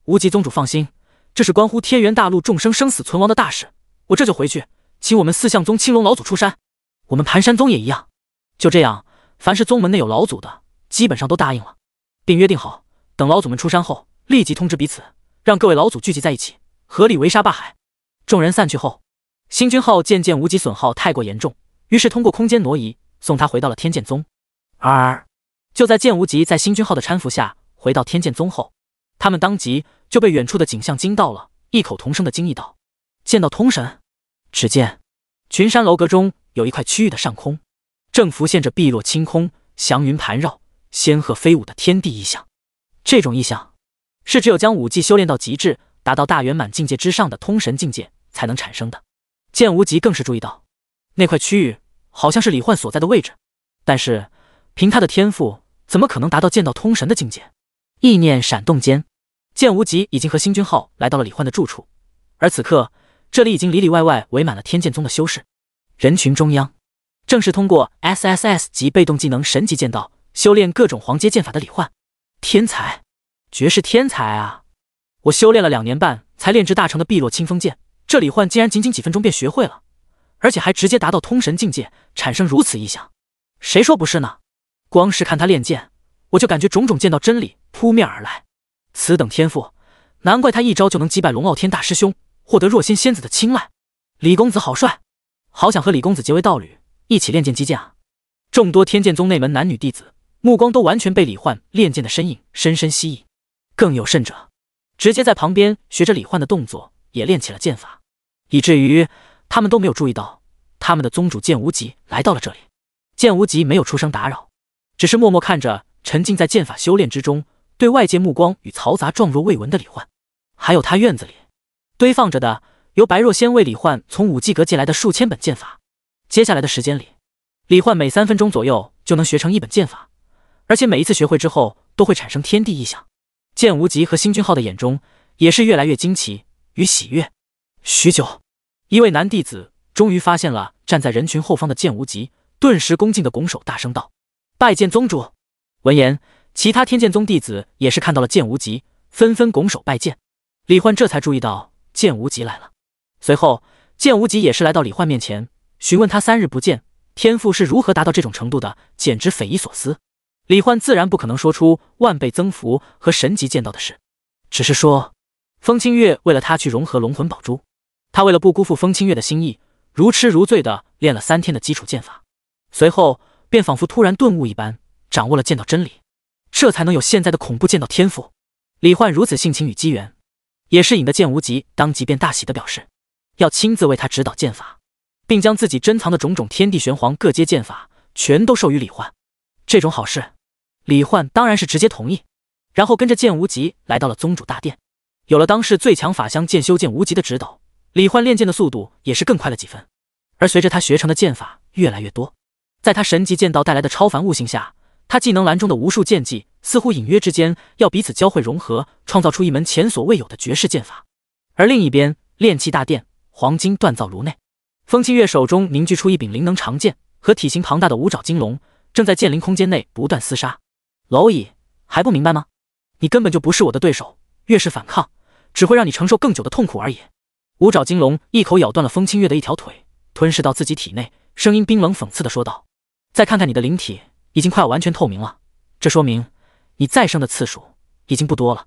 无极宗主放心，这是关乎天元大陆众生生死存亡的大事，我这就回去请我们四象宗青龙老祖出山，我们盘山宗也一样。就这样，凡是宗门内有老祖的，基本上都答应了，并约定好，等老祖们出山后，立即通知彼此，让各位老祖聚集在一起，合力围杀霸海。众人散去后，星君浩渐渐无极损耗太过严重，于是通过空间挪移，送他回到了天剑宗。而就在剑无极在星君浩的搀扶下回到天剑宗后，他们当即就被远处的景象惊到了，异口同声的惊异道：“见到通神！”只见群山楼阁中有一块区域的上空，正浮现着碧落清空、祥云盘绕、仙鹤飞舞的天地异象。这种异象是只有将武技修炼到极致，达到大圆满境界之上的通神境界才能产生的。剑无极更是注意到，那块区域好像是李焕所在的位置，但是凭他的天赋，怎么可能达到剑道通神的境界？意念闪动间，剑无极已经和星君浩来到了李焕的住处，而此刻这里已经里里外外围满了天剑宗的修士。人群中央，正是通过 SSS 级被动技能神级剑道修炼各种黄阶剑法的李焕。天才，绝世天才啊！我修炼了2年半才炼制大成的碧落清风剑，这李焕竟然仅仅几分钟便学会了，而且还直接达到通神境界，产生如此异象。谁说不是呢？光是看他练剑，我就感觉种种剑道真理扑面而来。此等天赋，难怪他一招就能击败龙傲天大师兄，获得若仙仙子的青睐。李公子好帅，好想和李公子结为道侣，一起练剑击剑啊！众多天剑宗内门男女弟子目光都完全被李焕练剑的身影深深吸引，更有甚者，直接在旁边学着李焕的动作也练起了剑法，以至于他们都没有注意到他们的宗主剑无极来到了这里。剑无极没有出声打扰，只是默默看着沉浸在剑法修炼之中，对外界目光与嘈杂状若未闻的李焕。还有他院子里堆放着的由白若仙为李焕从武技阁借来的数千本剑法。接下来的时间里，李焕每3分钟左右就能学成一本剑法，而且每一次学会之后都会产生天地异象。剑无极和星君浩的眼中也是越来越惊奇与喜悦。许久，一位男弟子终于发现了站在人群后方的剑无极，顿时恭敬的拱手大声道：“拜见宗主！”闻言，其他天剑宗弟子也是看到了剑无极，纷纷拱手拜见。李焕这才注意到剑无极来了，随后剑无极也是来到李焕面前，询问他3日不见，天赋是如何达到这种程度的，简直匪夷所思。李焕自然不可能说出万倍增幅和神级剑道的事，只是说风清月为了他去融合龙魂宝珠，他为了不辜负风清月的心意，如痴如醉的练了3天的基础剑法，随后便仿佛突然顿悟一般，掌握了剑道真理，这才能有现在的恐怖剑道天赋。李焕如此性情与机缘，也是引得剑无极当即便大喜的表示要亲自为他指导剑法，并将自己珍藏的种种天地玄黄各阶剑法全都授予李焕。这种好事，李焕当然是直接同意，然后跟着剑无极来到了宗主大殿。有了当世最强法相剑修剑无极的指导，李焕练剑的速度也是更快了几分。而随着他学成的剑法越来越多，在他神级剑道带来的超凡悟性下，他技能栏中的无数剑技似乎隐约之间要彼此交汇融合，创造出一门前所未有的绝世剑法。而另一边，炼气大殿黄金锻造炉内，风清月手中凝聚出一柄灵能长剑，和体型庞大的五爪金龙正在剑灵空间内不断厮杀。蝼蚁，还不明白吗？你根本就不是我的对手，越是反抗，只会让你承受更久的痛苦而已。五爪金龙一口咬断了风清月的一条腿，吞噬到自己体内，声音冰冷讽刺地说道：“再看看你的灵体，已经快要完全透明了，这说明你再生的次数已经不多了。”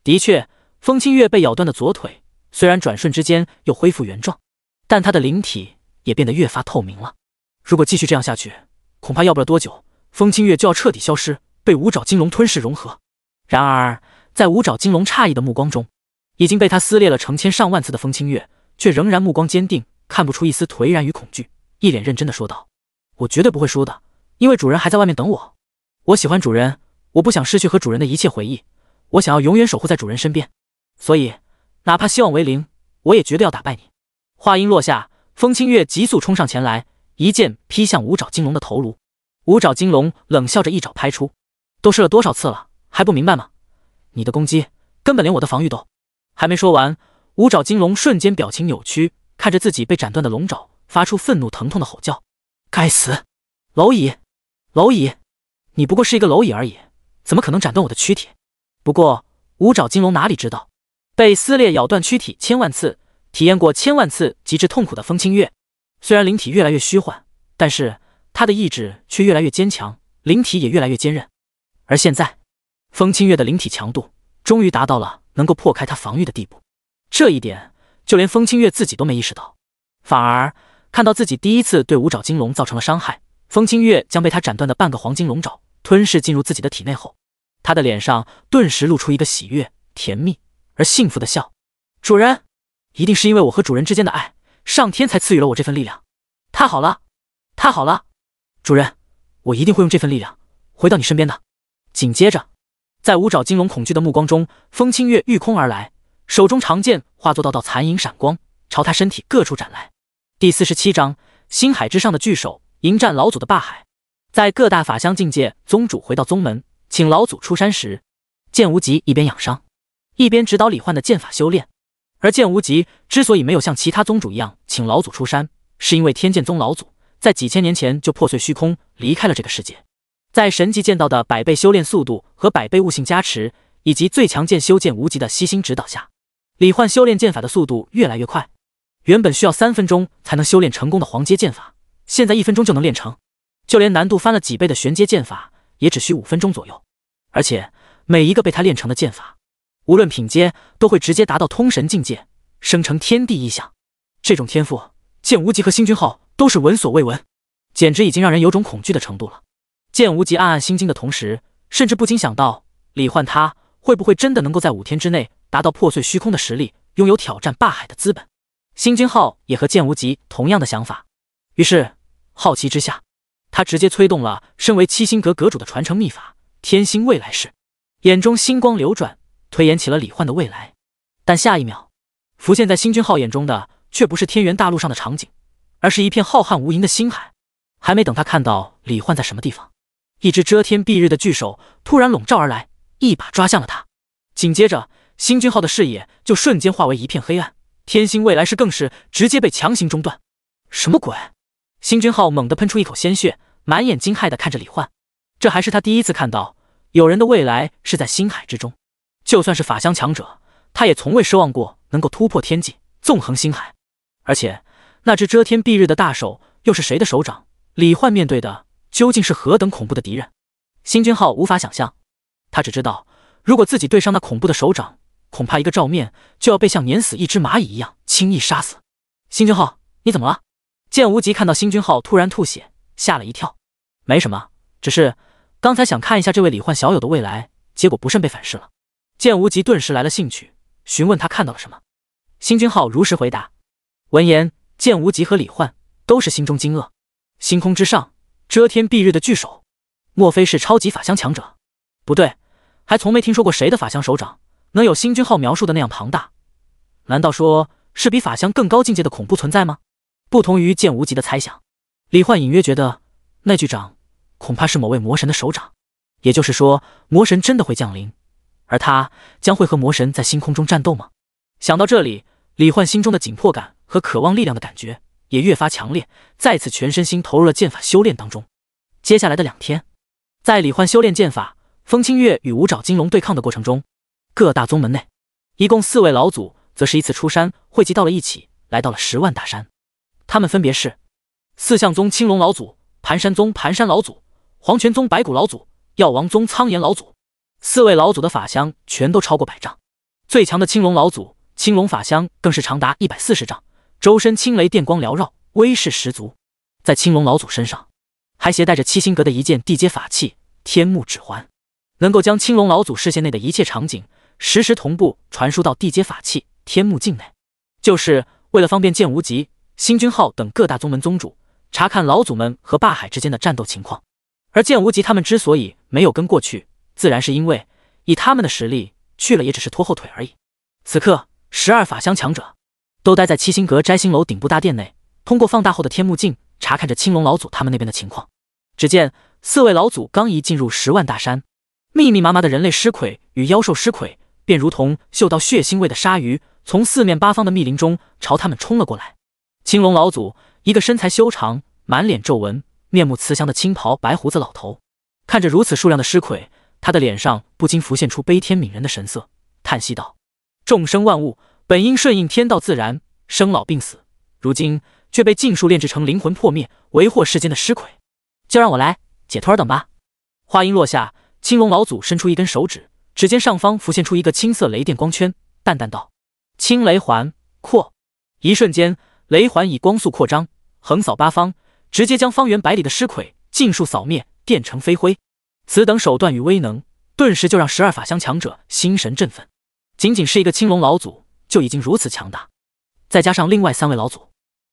的确，风清月被咬断的左腿虽然转瞬之间又恢复原状，但他的灵体也变得越发透明了。如果继续这样下去，恐怕要不了多久，风清月就要彻底消失，被五爪金龙吞噬融合。然而，在五爪金龙诧异的目光中，已经被他撕裂了成千上万次的风清月，却仍然目光坚定，看不出一丝颓然与恐惧，一脸认真的说道：“我绝对不会输的，因为主人还在外面等我。我喜欢主人，我不想失去和主人的一切回忆，我想要永远守护在主人身边。所以，哪怕希望为零，我也绝对要打败你。”话音落下，风清月急速冲上前来，一剑劈向五爪金龙的头颅。五爪金龙冷笑着一爪拍出：“都试了多少次了，还不明白吗？你的攻击根本连我的防御都……”还没说完，五爪金龙瞬间表情扭曲，看着自己被斩断的龙爪，发出愤怒疼痛的吼叫：“该死！蝼蚁，蝼蚁！你不过是一个蝼蚁而已，怎么可能斩断我的躯体？”不过五爪金龙哪里知道，被撕裂咬断躯体千万次，体验过千万次极致痛苦的风清月，虽然灵体越来越虚幻，但是他的意志却越来越坚强，灵体也越来越坚韧。而现在，风清月的灵体强度终于达到了能够破开他防御的地步，这一点就连风清月自己都没意识到，反而看到自己第一次对五爪金龙造成了伤害，风清月将被他斩断的半个黄金龙爪吞噬进入自己的体内后，他的脸上顿时露出一个喜悦、甜蜜而幸福的笑。主人，一定是因为我和主人之间的爱，上天才赐予了我这份力量。太好了，太好了，主人，我一定会用这份力量回到你身边的。紧接着，在五爪金龙恐惧的目光中，风清月御空而来，手中长剑化作道道残影闪光，朝他身体各处斩来。第47章，星海之上的巨手迎战老祖的霸海。在各大法相境界宗主回到宗门，请老祖出山时，剑无极一边养伤，一边指导李焕的剑法修炼。而剑无极之所以没有像其他宗主一样请老祖出山，是因为天剑宗老祖在几千年前就破碎虚空，离开了这个世界。在神级剑道的100倍修炼速度和100倍悟性加持，以及最强剑修剑无极的悉心指导下，李焕修炼剑法的速度越来越快。原本需要3分钟才能修炼成功的黄阶剑法，现在1分钟就能练成。就连难度翻了几倍的玄阶剑法，也只需5分钟左右。而且每一个被他练成的剑法，无论品阶，都会直接达到通神境界，生成天地异象。这种天赋，剑无极和星君浩都是闻所未闻，简直已经让人有种恐惧的程度了。剑无极暗暗心惊的同时，甚至不禁想到，李焕他会不会真的能够在5天之内达到破碎虚空的实力，拥有挑战霸海的资本？星君浩也和剑无极同样的想法，于是好奇之下，他直接催动了身为七星阁阁主的传承秘法天星未来式，眼中星光流转，推演起了李焕的未来。但下一秒，浮现在星君浩眼中的却不是天元大陆上的场景，而是一片浩瀚无垠的星海。还没等他看到李焕在什么地方，一只遮天蔽日的巨手突然笼罩而来，一把抓向了他。紧接着，星君浩的视野就瞬间化为一片黑暗，天星未来式更是直接被强行中断。什么鬼？星君浩猛地喷出一口鲜血，满眼惊骇地看着李焕。这还是他第一次看到有人的未来是在星海之中，就算是法相强者，他也从未奢望过能够突破天际，纵横星海。而且那只遮天蔽日的大手又是谁的手掌？李焕面对的究竟是何等恐怖的敌人？星君浩无法想象，他只知道如果自己对上那恐怖的手掌，恐怕一个照面就要被像碾死一只蚂蚁一样轻易杀死。星君浩，你怎么了？剑无极看到星君浩突然吐血，吓了一跳。没什么，只是刚才想看一下这位李焕小友的未来，结果不慎被反噬了。剑无极顿时来了兴趣，询问他看到了什么。星君浩如实回答。闻言，剑无极和李焕都是心中惊愕。星空之上，遮天蔽日的巨手，莫非是超级法相强者？不对，还从没听说过谁的法相手掌能有星君浩描述的那样庞大。难道说是比法相更高境界的恐怖存在吗？不同于剑无极的猜想，李焕隐约觉得那巨掌恐怕是某位魔神的手掌，也就是说魔神真的会降临，而他将会和魔神在星空中战斗吗？想到这里，李焕心中的紧迫感和渴望力量的感觉也越发强烈，再次全身心投入了剑法修炼当中。接下来的2天，在李焕修炼剑法风清月与五爪金龙对抗的过程中，各大宗门内一共4位老祖则是依次出山，汇集到了一起，来到了10万大山。他们分别是四象宗青龙老祖、盘山宗盘山老祖、黄泉宗白骨老祖、药王宗苍岩老祖。4位老祖的法相全都超过100丈，最强的青龙老祖青龙法相更是长达140丈，周身青雷电光缭绕，威势十足。在青龙老祖身上还携带着七星阁的一件地阶法器天幕指环，能够将青龙老祖视线内的一切场景实时同步传输到地阶法器天幕境内。就是为了方便剑无极，星君号等各大宗门宗主，查看老祖们和霸海之间的战斗情况。而剑无极他们之所以没有跟过去，自然是因为以他们的实力，去了也只是拖后腿而已。此刻，12法相强者都待在七星阁摘星楼顶部大殿内，通过放大后的天目镜查看着青龙老祖他们那边的情况。只见4位老祖刚一进入10万大山，密密麻麻的人类尸魁与妖兽尸魁便如同嗅到血腥味的鲨鱼，从四面八方的密林中朝他们冲了过来。青龙老祖，一个身材修长、满脸皱纹、面目慈祥的青袍白胡子老头，看着如此数量的尸魁，他的脸上不禁浮现出悲天悯人的神色，叹息道：“众生万物本应顺应天道自然，生老病死，如今却被尽数炼制成灵魂破灭，为祸世间的尸魁。就让我来解脱尔等吧。”话音落下，青龙老祖伸出一根手指，指尖上方浮现出一个青色雷电光圈，淡淡道：“青雷环扩。”一瞬间，雷环以光速扩张，横扫八方，直接将方圆百里的尸魁尽数扫灭，电成飞灰。此等手段与威能，顿时就让12法相强者心神振奋。仅仅是一个青龙老祖就已经如此强大，再加上另外3位老祖，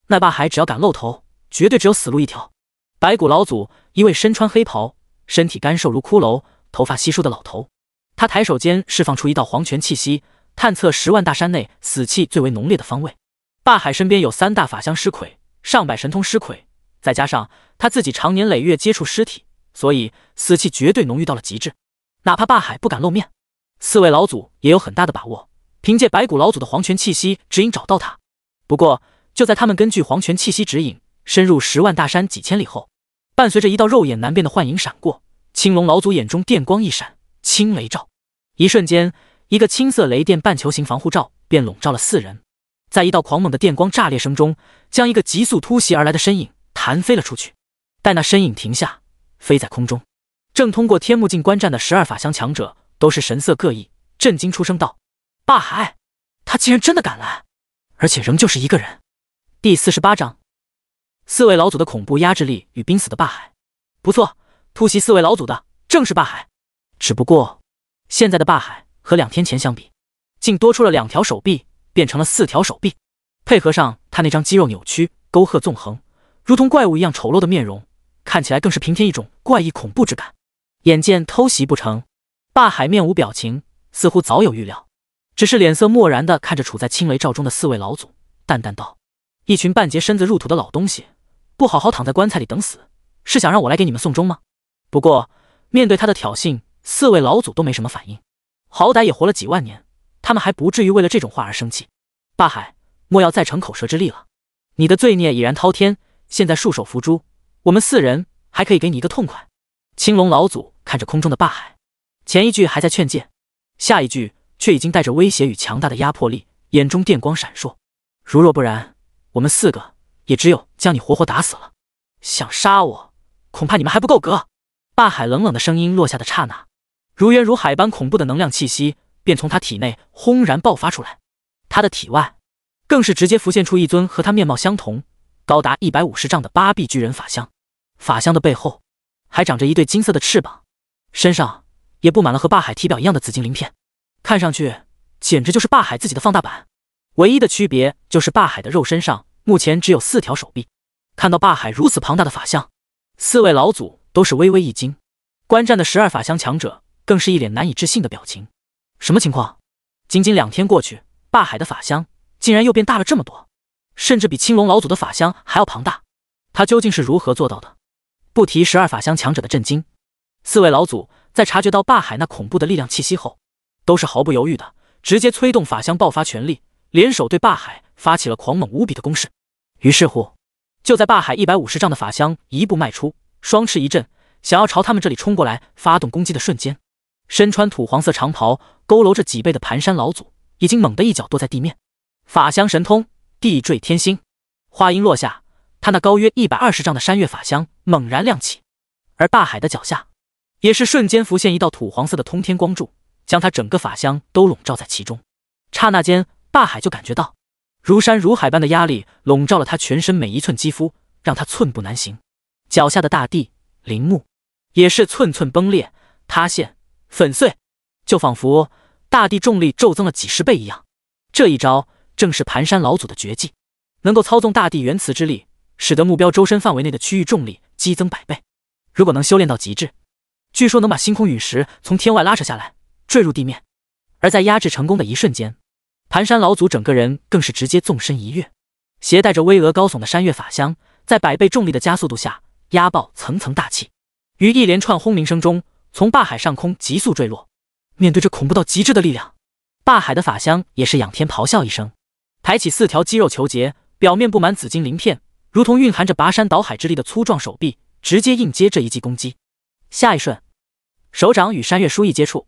那霸海只要敢露头，绝对只有死路一条。白骨老祖，一位身穿黑袍、身体干瘦如骷髅、头发稀疏的老头，他抬手间释放出一道黄泉气息，探测10万大山内死气最为浓烈的方位。霸海身边有3大法相尸魁、上百神通尸魁，再加上他自己常年累月接触尸体，所以死气绝对浓郁到了极致。哪怕霸海不敢露面，4位老祖也有很大的把握，凭借白骨老祖的黄泉气息指引找到他。不过，就在他们根据黄泉气息指引深入10万大山几千里后，伴随着一道肉眼难辨的幻影闪过，青龙老祖眼中电光一闪，青雷罩。一瞬间，一个青色雷电半球形防护罩便笼罩了4人。在一道狂猛的电光炸裂声中，将一个急速突袭而来的身影弹飞了出去。待那身影停下，飞在空中，正通过天目镜观战的12法相强者都是神色各异，震惊出声道：“霸海，他竟然真的敢来，而且仍旧是一个人。”第48章，4位老祖的恐怖压制力与濒死的霸海。不错，突袭4位老祖的正是霸海。只不过，现在的霸海和2天前相比，竟多出了2条手臂，变成了4条手臂，配合上他那张肌肉扭曲、沟壑纵横，如同怪物一样丑陋的面容，看起来更是平添一种怪异恐怖之感。眼见偷袭不成，霸海面无表情，似乎早有预料，只是脸色漠然地看着处在青雷罩中的4位老祖，淡淡道：“一群半截身子入土的老东西，不好好躺在棺材里等死，是想让我来给你们送终吗？”不过，面对他的挑衅，4位老祖都没什么反应，好歹也活了几万年，他们还不至于为了这种话而生气。霸海，莫要再逞口舌之力了，你的罪孽已然滔天，现在束手伏诛，我们4人还可以给你一个痛快。青龙老祖看着空中的霸海，前一句还在劝诫，下一句却已经带着威胁与强大的压迫力，眼中电光闪烁。如若不然，我们4个也只有将你活活打死了。想杀我，恐怕你们还不够格。霸海冷冷的声音落下的刹那，如渊如海般恐怖的能量气息便从他体内轰然爆发出来。他的体外更是直接浮现出一尊和他面貌相同、高达150丈的8臂巨人法相。法相的背后还长着一对金色的翅膀，身上也布满了和霸海体表一样的紫金鳞片，看上去简直就是霸海自己的放大版。唯一的区别就是霸海的肉身上目前只有4条手臂。看到霸海如此庞大的法相，4位老祖都是微微一惊，观战的12法相强者更是一脸难以置信的表情。什么情况？仅仅2天过去，霸海的法相竟然又变大了这么多，甚至比青龙老祖的法相还要庞大。他究竟是如何做到的？不提12法相强者的震惊，4位老祖在察觉到霸海那恐怖的力量气息后，都是毫不犹豫的直接催动法相爆发全力，联手对霸海发起了狂猛无比的攻势。于是乎，就在霸海150丈的法相一步迈出，双翅一震，想要朝他们这里冲过来发动攻击的瞬间，身穿土黄色长袍、佝偻着脊背的盘山老祖已经猛地一脚跺在地面。法相神通，地坠天星。话音落下，他那高约120丈的山岳法相猛然亮起，而霸海的脚下也是瞬间浮现一道土黄色的通天光柱，将他整个法相都笼罩在其中。刹那间，霸海就感觉到如山如海般的压力笼罩了他全身每一寸肌肤，让他寸步难行。脚下的大地、林木也是寸寸崩裂、塌陷、粉碎，就仿佛大地重力骤增了几10倍一样。这一招正是盘山老祖的绝技。能够操纵大地原磁之力，使得目标周身范围内的区域重力激增100倍。如果能修炼到极致，据说能把星空陨石从天外拉扯下来，坠入地面。而在压制成功的一瞬间，盘山老祖整个人更是直接纵身一跃，携带着巍峨高耸的山岳法相，在100倍重力的加速度下，压爆层层大气，于一连串轰鸣声中，从灞海上空急速坠落。面对这恐怖到极致的力量，灞海的法相也是仰天咆哮一声，抬起4条肌肉球节，表面布满紫金鳞片，如同蕴含着拔山倒海之力的粗壮手臂，直接应接这一记攻击。下一瞬，手掌与山岳书一接触，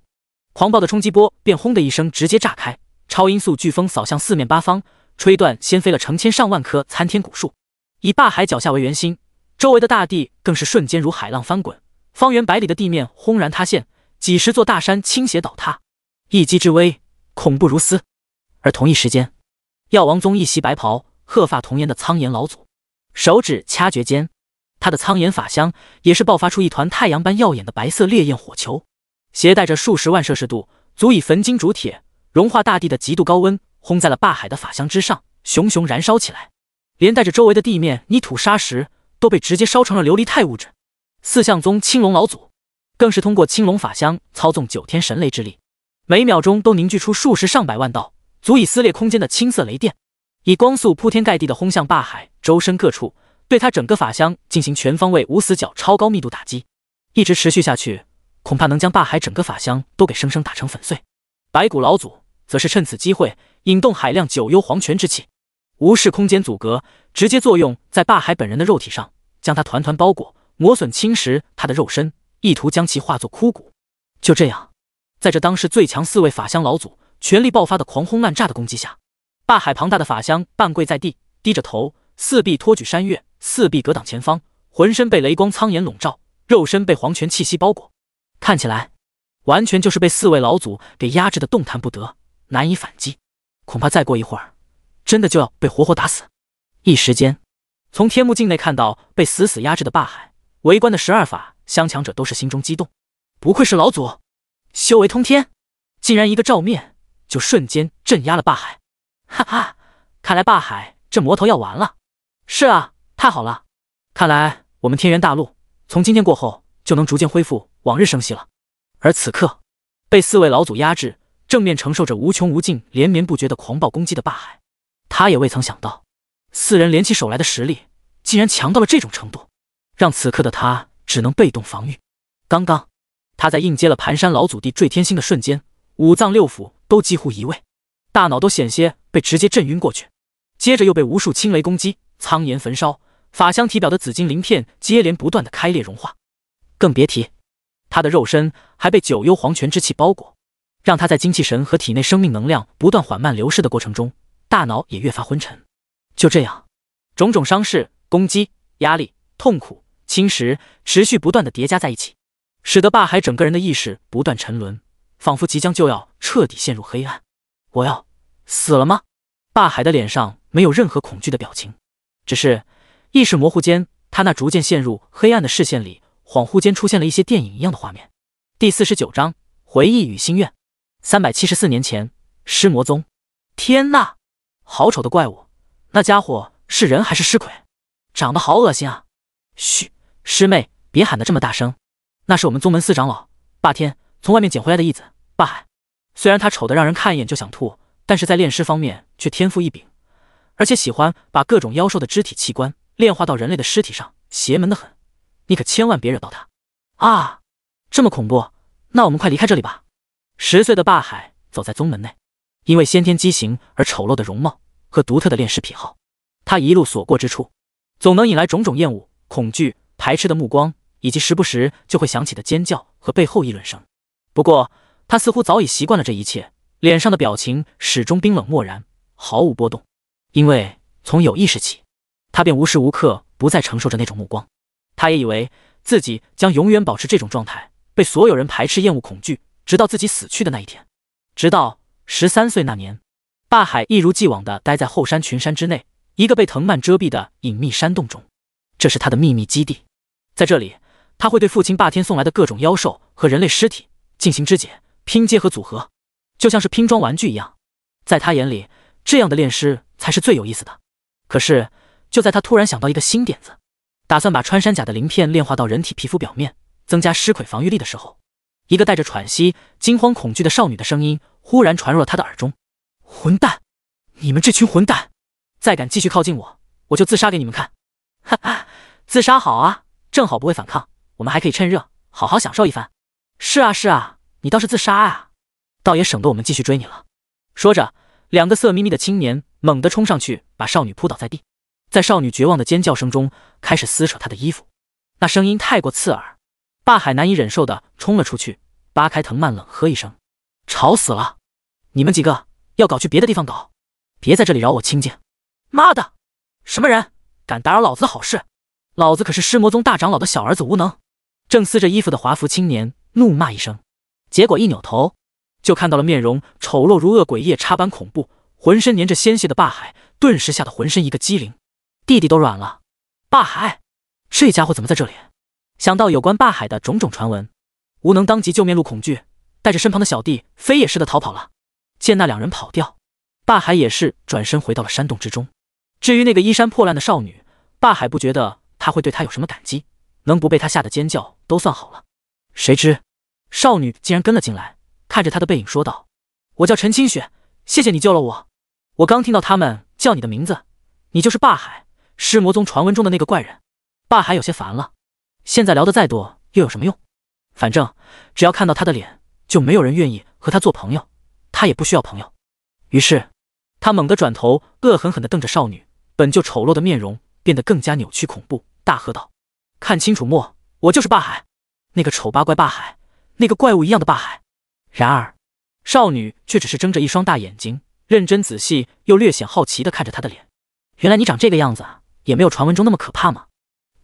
狂暴的冲击波便轰的一声直接炸开，超音速飓风扫向四面八方，吹断掀飞了成千上万棵参天古树。以灞海脚下为圆心，周围的大地更是瞬间如海浪翻滚，方圆100里的地面轰然塌陷，几十座大山倾斜倒塌，一击之威，恐怖如斯。而同一时间，药王宗一袭白袍、鹤发童颜的苍颜老祖，手指掐诀间，他的苍颜法相也是爆发出一团太阳般耀眼的白色烈焰火球，携带着数十万摄氏度，足以焚金煮铁、融化大地的极度高温，轰在了灞海的法相之上，熊熊燃烧起来，连带着周围的地面、泥土、沙石都被直接烧成了琉璃态物质。四象宗青龙老祖更是通过青龙法相操纵9天神雷之力，每秒钟都凝聚出数十上百万道足以撕裂空间的青色雷电，以光速铺天盖地的轰向灞海周身各处，对他整个法相进行全方位无死角超高密度打击。一直持续下去，恐怕能将灞海整个法相都给生生打成粉碎。白骨老祖则是趁此机会引动海量九幽黄泉之气，无视空间阻隔，直接作用在灞海本人的肉体上，将他团团包裹，磨损侵蚀他的肉身，意图将其化作枯骨。就这样，在这当世最强4位法相老祖全力爆发的狂轰滥炸的攻击下，灞海庞大的法相半跪在地，低着头，四臂托举山岳，四臂格挡前方，浑身被雷光苍岩笼罩，肉身被黄泉气息包裹，看起来完全就是被4位老祖给压制的动弹不得，难以反击。恐怕再过一会儿，真的就要被活活打死。一时间，从天幕境内看到被死死压制的灞海，围观的12法相强者都是心中激动，不愧是老祖，修为通天，竟然一个照面就瞬间镇压了灞海。哈哈，看来灞海这魔头要完了。是啊，太好了，看来我们天元大陆从今天过后就能逐渐恢复往日生息了。而此刻，被4位老祖压制，正面承受着无穷无尽连绵不绝的狂暴攻击的灞海，他也未曾想到4人联起手来的实力竟然强到了这种程度，让此刻的他只能被动防御。刚刚他在应接了盘山老祖地坠天星的瞬间，5脏6腑都几乎移位，大脑都险些被直接震晕过去，接着又被无数轻雷攻击，苍岩焚烧，法相体表的紫金鳞片接连不断的开裂融化，更别提他的肉身还被9幽黄泉之气包裹，让他在精气神和体内生命能量不断缓慢流失的过程中，大脑也越发昏沉。就这样，种种伤势、攻击、压力、痛苦、侵蚀持续不断的叠加在一起，使得灞海整个人的意识不断沉沦，仿佛即将就要彻底陷入黑暗。我要死了吗？灞海的脸上没有任何恐惧的表情，只是意识模糊间，他那逐渐陷入黑暗的视线里，恍惚间出现了一些电影一样的画面。第49章回忆与心愿。374年前，尸魔宗。天呐，好丑的怪物，那家伙是人还是尸鬼？长得好恶心啊！嘘，师妹，别喊得这么大声，那是我们宗门4长老霸天从外面捡回来的义子灞海。虽然他丑得让人看一眼就想吐，但是在炼尸方面却天赋异禀，而且喜欢把各种妖兽的肢体器官炼化到人类的尸体上，邪门得很。你可千万别惹到他啊！这么恐怖，那我们快离开这里吧。10岁的灞海走在宗门内，因为先天畸形而丑陋的容貌和独特的炼尸癖好，他一路所过之处，总能引来种种厌恶、恐惧、排斥的目光，以及时不时就会响起的尖叫和背后议论声。不过，他似乎早已习惯了这一切，脸上的表情始终冰冷漠然，毫无波动。因为从有意识起，他便无时无刻不再承受着那种目光。他也以为自己将永远保持这种状态，被所有人排斥、厌恶、恐惧，直到自己死去的那一天。直到13岁那年，灞海一如既往地待在后山群山之内，一个被藤蔓遮蔽的隐秘山洞中。这是他的秘密基地，在这里，他会对父亲霸天送来的各种妖兽和人类尸体进行肢解、拼接和组合，就像是拼装玩具一样。在他眼里，这样的炼尸才是最有意思的。可是就在他突然想到一个新点子，打算把穿山甲的鳞片炼化到人体皮肤表面，增加尸鬼防御力的时候，一个带着喘息、惊慌恐惧的少女的声音忽然传入了他的耳中：“混蛋！你们这群混蛋！再敢继续靠近我，我就自杀给你们看！”哈哈，自杀好啊，正好不会反抗，我们还可以趁热好好享受一番。是啊是啊，你倒是自杀啊，倒也省得我们继续追你了。说着，两个色眯眯的青年猛地冲上去，把少女扑倒在地，在少女绝望的尖叫声中开始撕扯她的衣服，那声音太过刺耳，霸海难以忍受的冲了出去，扒开藤蔓冷喝一声：“吵死了！你们几个要搞去别的地方搞，别在这里扰我清静！妈的，什么人敢打扰老子的好事？老子可是尸魔宗大长老的小儿子无能！”正撕着衣服的华服青年怒骂一声，结果一扭头就看到了面容丑陋如恶鬼夜叉般恐怖，浑身粘着鲜血的霸海，顿时吓得浑身一个激灵，弟弟都软了。霸海，这家伙怎么在这里？想到有关霸海的种种传闻，无能当即就面露恐惧，带着身旁的小弟飞也似的逃跑了。见那两人跑掉，霸海也是转身回到了山洞之中。至于那个衣衫破烂的少女，霸海不觉得她会对他有什么感激，能不被他吓得尖叫都算好了。谁知少女竟然跟了进来，看着他的背影说道：“我叫陈清雪，谢谢你救了我。我刚听到他们叫你的名字，你就是霸海，尸魔宗传闻中的那个怪人。”霸海有些烦了，现在聊得再多又有什么用？反正只要看到他的脸，就没有人愿意和他做朋友，他也不需要朋友。于是他猛地转头，恶狠狠地瞪着少女，本就丑陋的面容变得更加扭曲恐怖，大喝道：“看清楚莫，我就是霸海，那个丑八怪霸海，那个怪物一样的霸海！”然而少女却只是睁着一双大眼睛，认真仔细又略显好奇地看着他的脸。“原来你长这个样子，也没有传闻中那么可怕吗？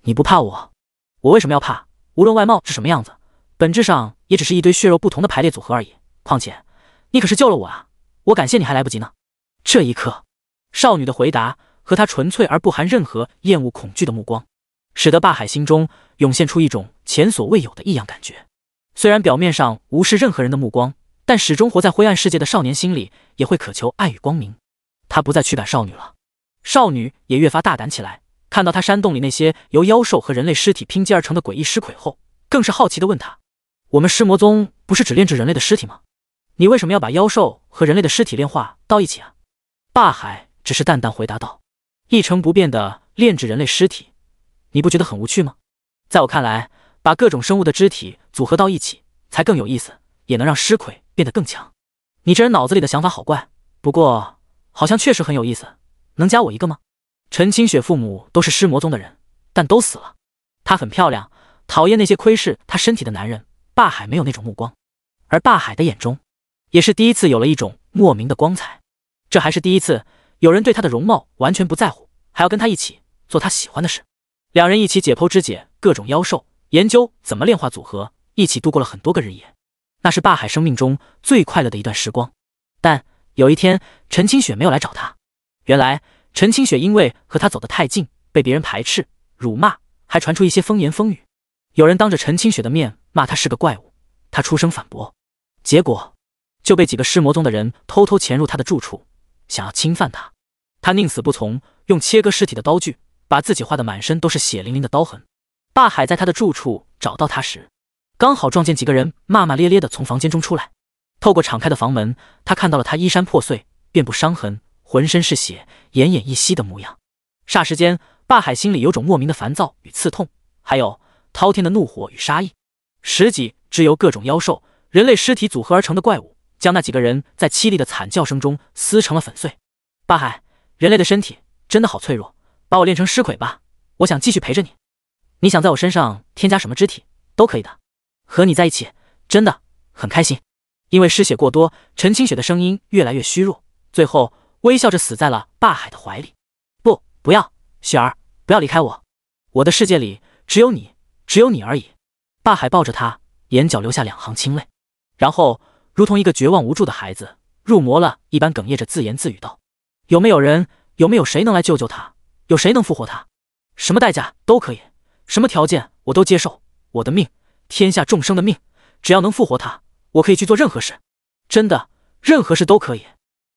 你不怕我，我为什么要怕？无论外貌是什么样子，本质上也只是一堆血肉不同的排列组合而已。况且你可是救了我啊，我感谢你还来不及呢。”这一刻，少女的回答和她纯粹而不含任何厌恶恐惧的目光，使得霸海心中涌现出一种前所未有的异样感觉。虽然表面上无视任何人的目光，但始终活在灰暗世界的少年心里也会渴求爱与光明。他不再驱赶少女了，少女也越发大胆起来。看到他山洞里那些由妖兽和人类尸体拼接而成的诡异尸魁后，更是好奇地问他：“我们尸魔宗不是只炼制人类的尸体吗？你为什么要把妖兽和人类的尸体炼化到一起啊？”霸海只是淡淡回答道：“一成不变地炼制人类尸体，你不觉得很无趣吗？在我看来，把各种生物的肢体组合到一起才更有意思，也能让尸魁变得更强。你这人脑子里的想法好怪，不过好像确实很有意思，能加我一个吗？”陈清雪父母都是尸魔宗的人，但都死了。她很漂亮，讨厌那些窥视她身体的男人。霸海没有那种目光，而霸海的眼中也是第一次有了一种莫名的光彩。这还是第一次有人对他的容貌完全不在乎，还要跟他一起做他喜欢的事。两人一起解剖肢解各种妖兽，研究怎么炼化组合，一起度过了很多个日夜。那是霸海生命中最快乐的一段时光。但有一天，陈清雪没有来找他。原来陈清雪因为和他走得太近，被别人排斥、辱骂，还传出一些风言风语。有人当着陈清雪的面骂他是个怪物，他出声反驳，结果就被几个尸魔宗的人偷偷潜入他的住处，想要侵犯他。他宁死不从，用切割尸体的刀具把自己划得满身都是血淋淋的刀痕。霸海在他的住处找到他时，刚好撞见几个人骂骂咧咧地从房间中出来。透过敞开的房门，他看到了他衣衫破碎、遍布伤痕、浑身是血、奄奄一息的模样。霎时间，霸海心里有种莫名的烦躁与刺痛，还有滔天的怒火与杀意。十几只由各种妖兽、人类尸体组合而成的怪物，将那几个人在凄厉的惨叫声中撕成了粉碎。霸海，人类的身体真的好脆弱，把我炼成尸魁吧，我想继续陪着你。你想在我身上添加什么肢体都可以的，和你在一起真的很开心。因为失血过多，陈清雪的声音越来越虚弱，最后微笑着死在了霸海的怀里。不要，雪儿，不要离开我，我的世界里只有你，只有你而已。霸海抱着她，眼角流下两行清泪，然后如同一个绝望无助的孩子入魔了一般，哽咽着自言自语道：有没有人，有没有谁能来救救他？有谁能复活他？什么代价都可以，什么条件我都接受，我的命，天下众生的命，只要能复活他，我可以去做任何事，真的，任何事都可以。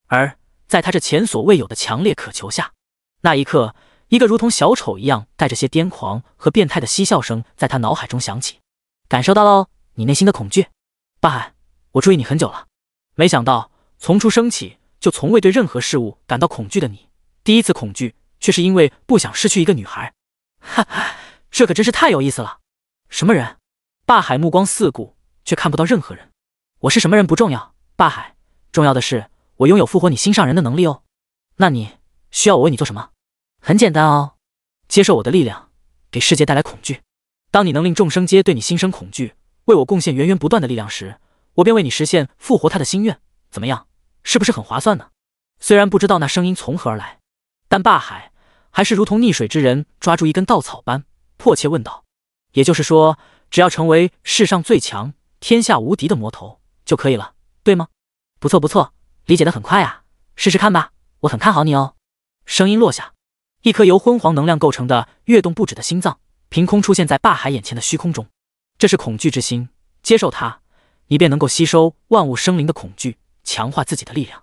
而在他这前所未有的强烈渴求下，那一刻，一个如同小丑一样带着些癫狂和变态的嬉笑声在他脑海中响起。感受到喽，你内心的恐惧。霸海，我注意你很久了，没想到从出生起就从未对任何事物感到恐惧的你，第一次恐惧却是因为不想失去一个女孩。哈哈，这可真是太有意思了。什么人？霸海目光四顾，却看不到任何人。我是什么人不重要，霸海，重要的是我拥有复活你心上人的能力哦。那你需要我为你做什么？很简单哦，接受我的力量，给世界带来恐惧。当你能令众生皆对你心生恐惧，为我贡献源源不断的力量时，我便为你实现复活他的心愿。怎么样，是不是很划算呢？虽然不知道那声音从何而来，但霸海还是如同溺水之人抓住一根稻草般迫切问道。也就是说，只要成为世上最强、天下无敌的魔头就可以了，对吗？不错不错，理解得很快啊，试试看吧，我很看好你哦。声音落下，一颗由昏黄能量构成的跃动不止的心脏凭空出现在霸海眼前的虚空中。这是恐惧之心，接受它，你便能够吸收万物生灵的恐惧，强化自己的力量。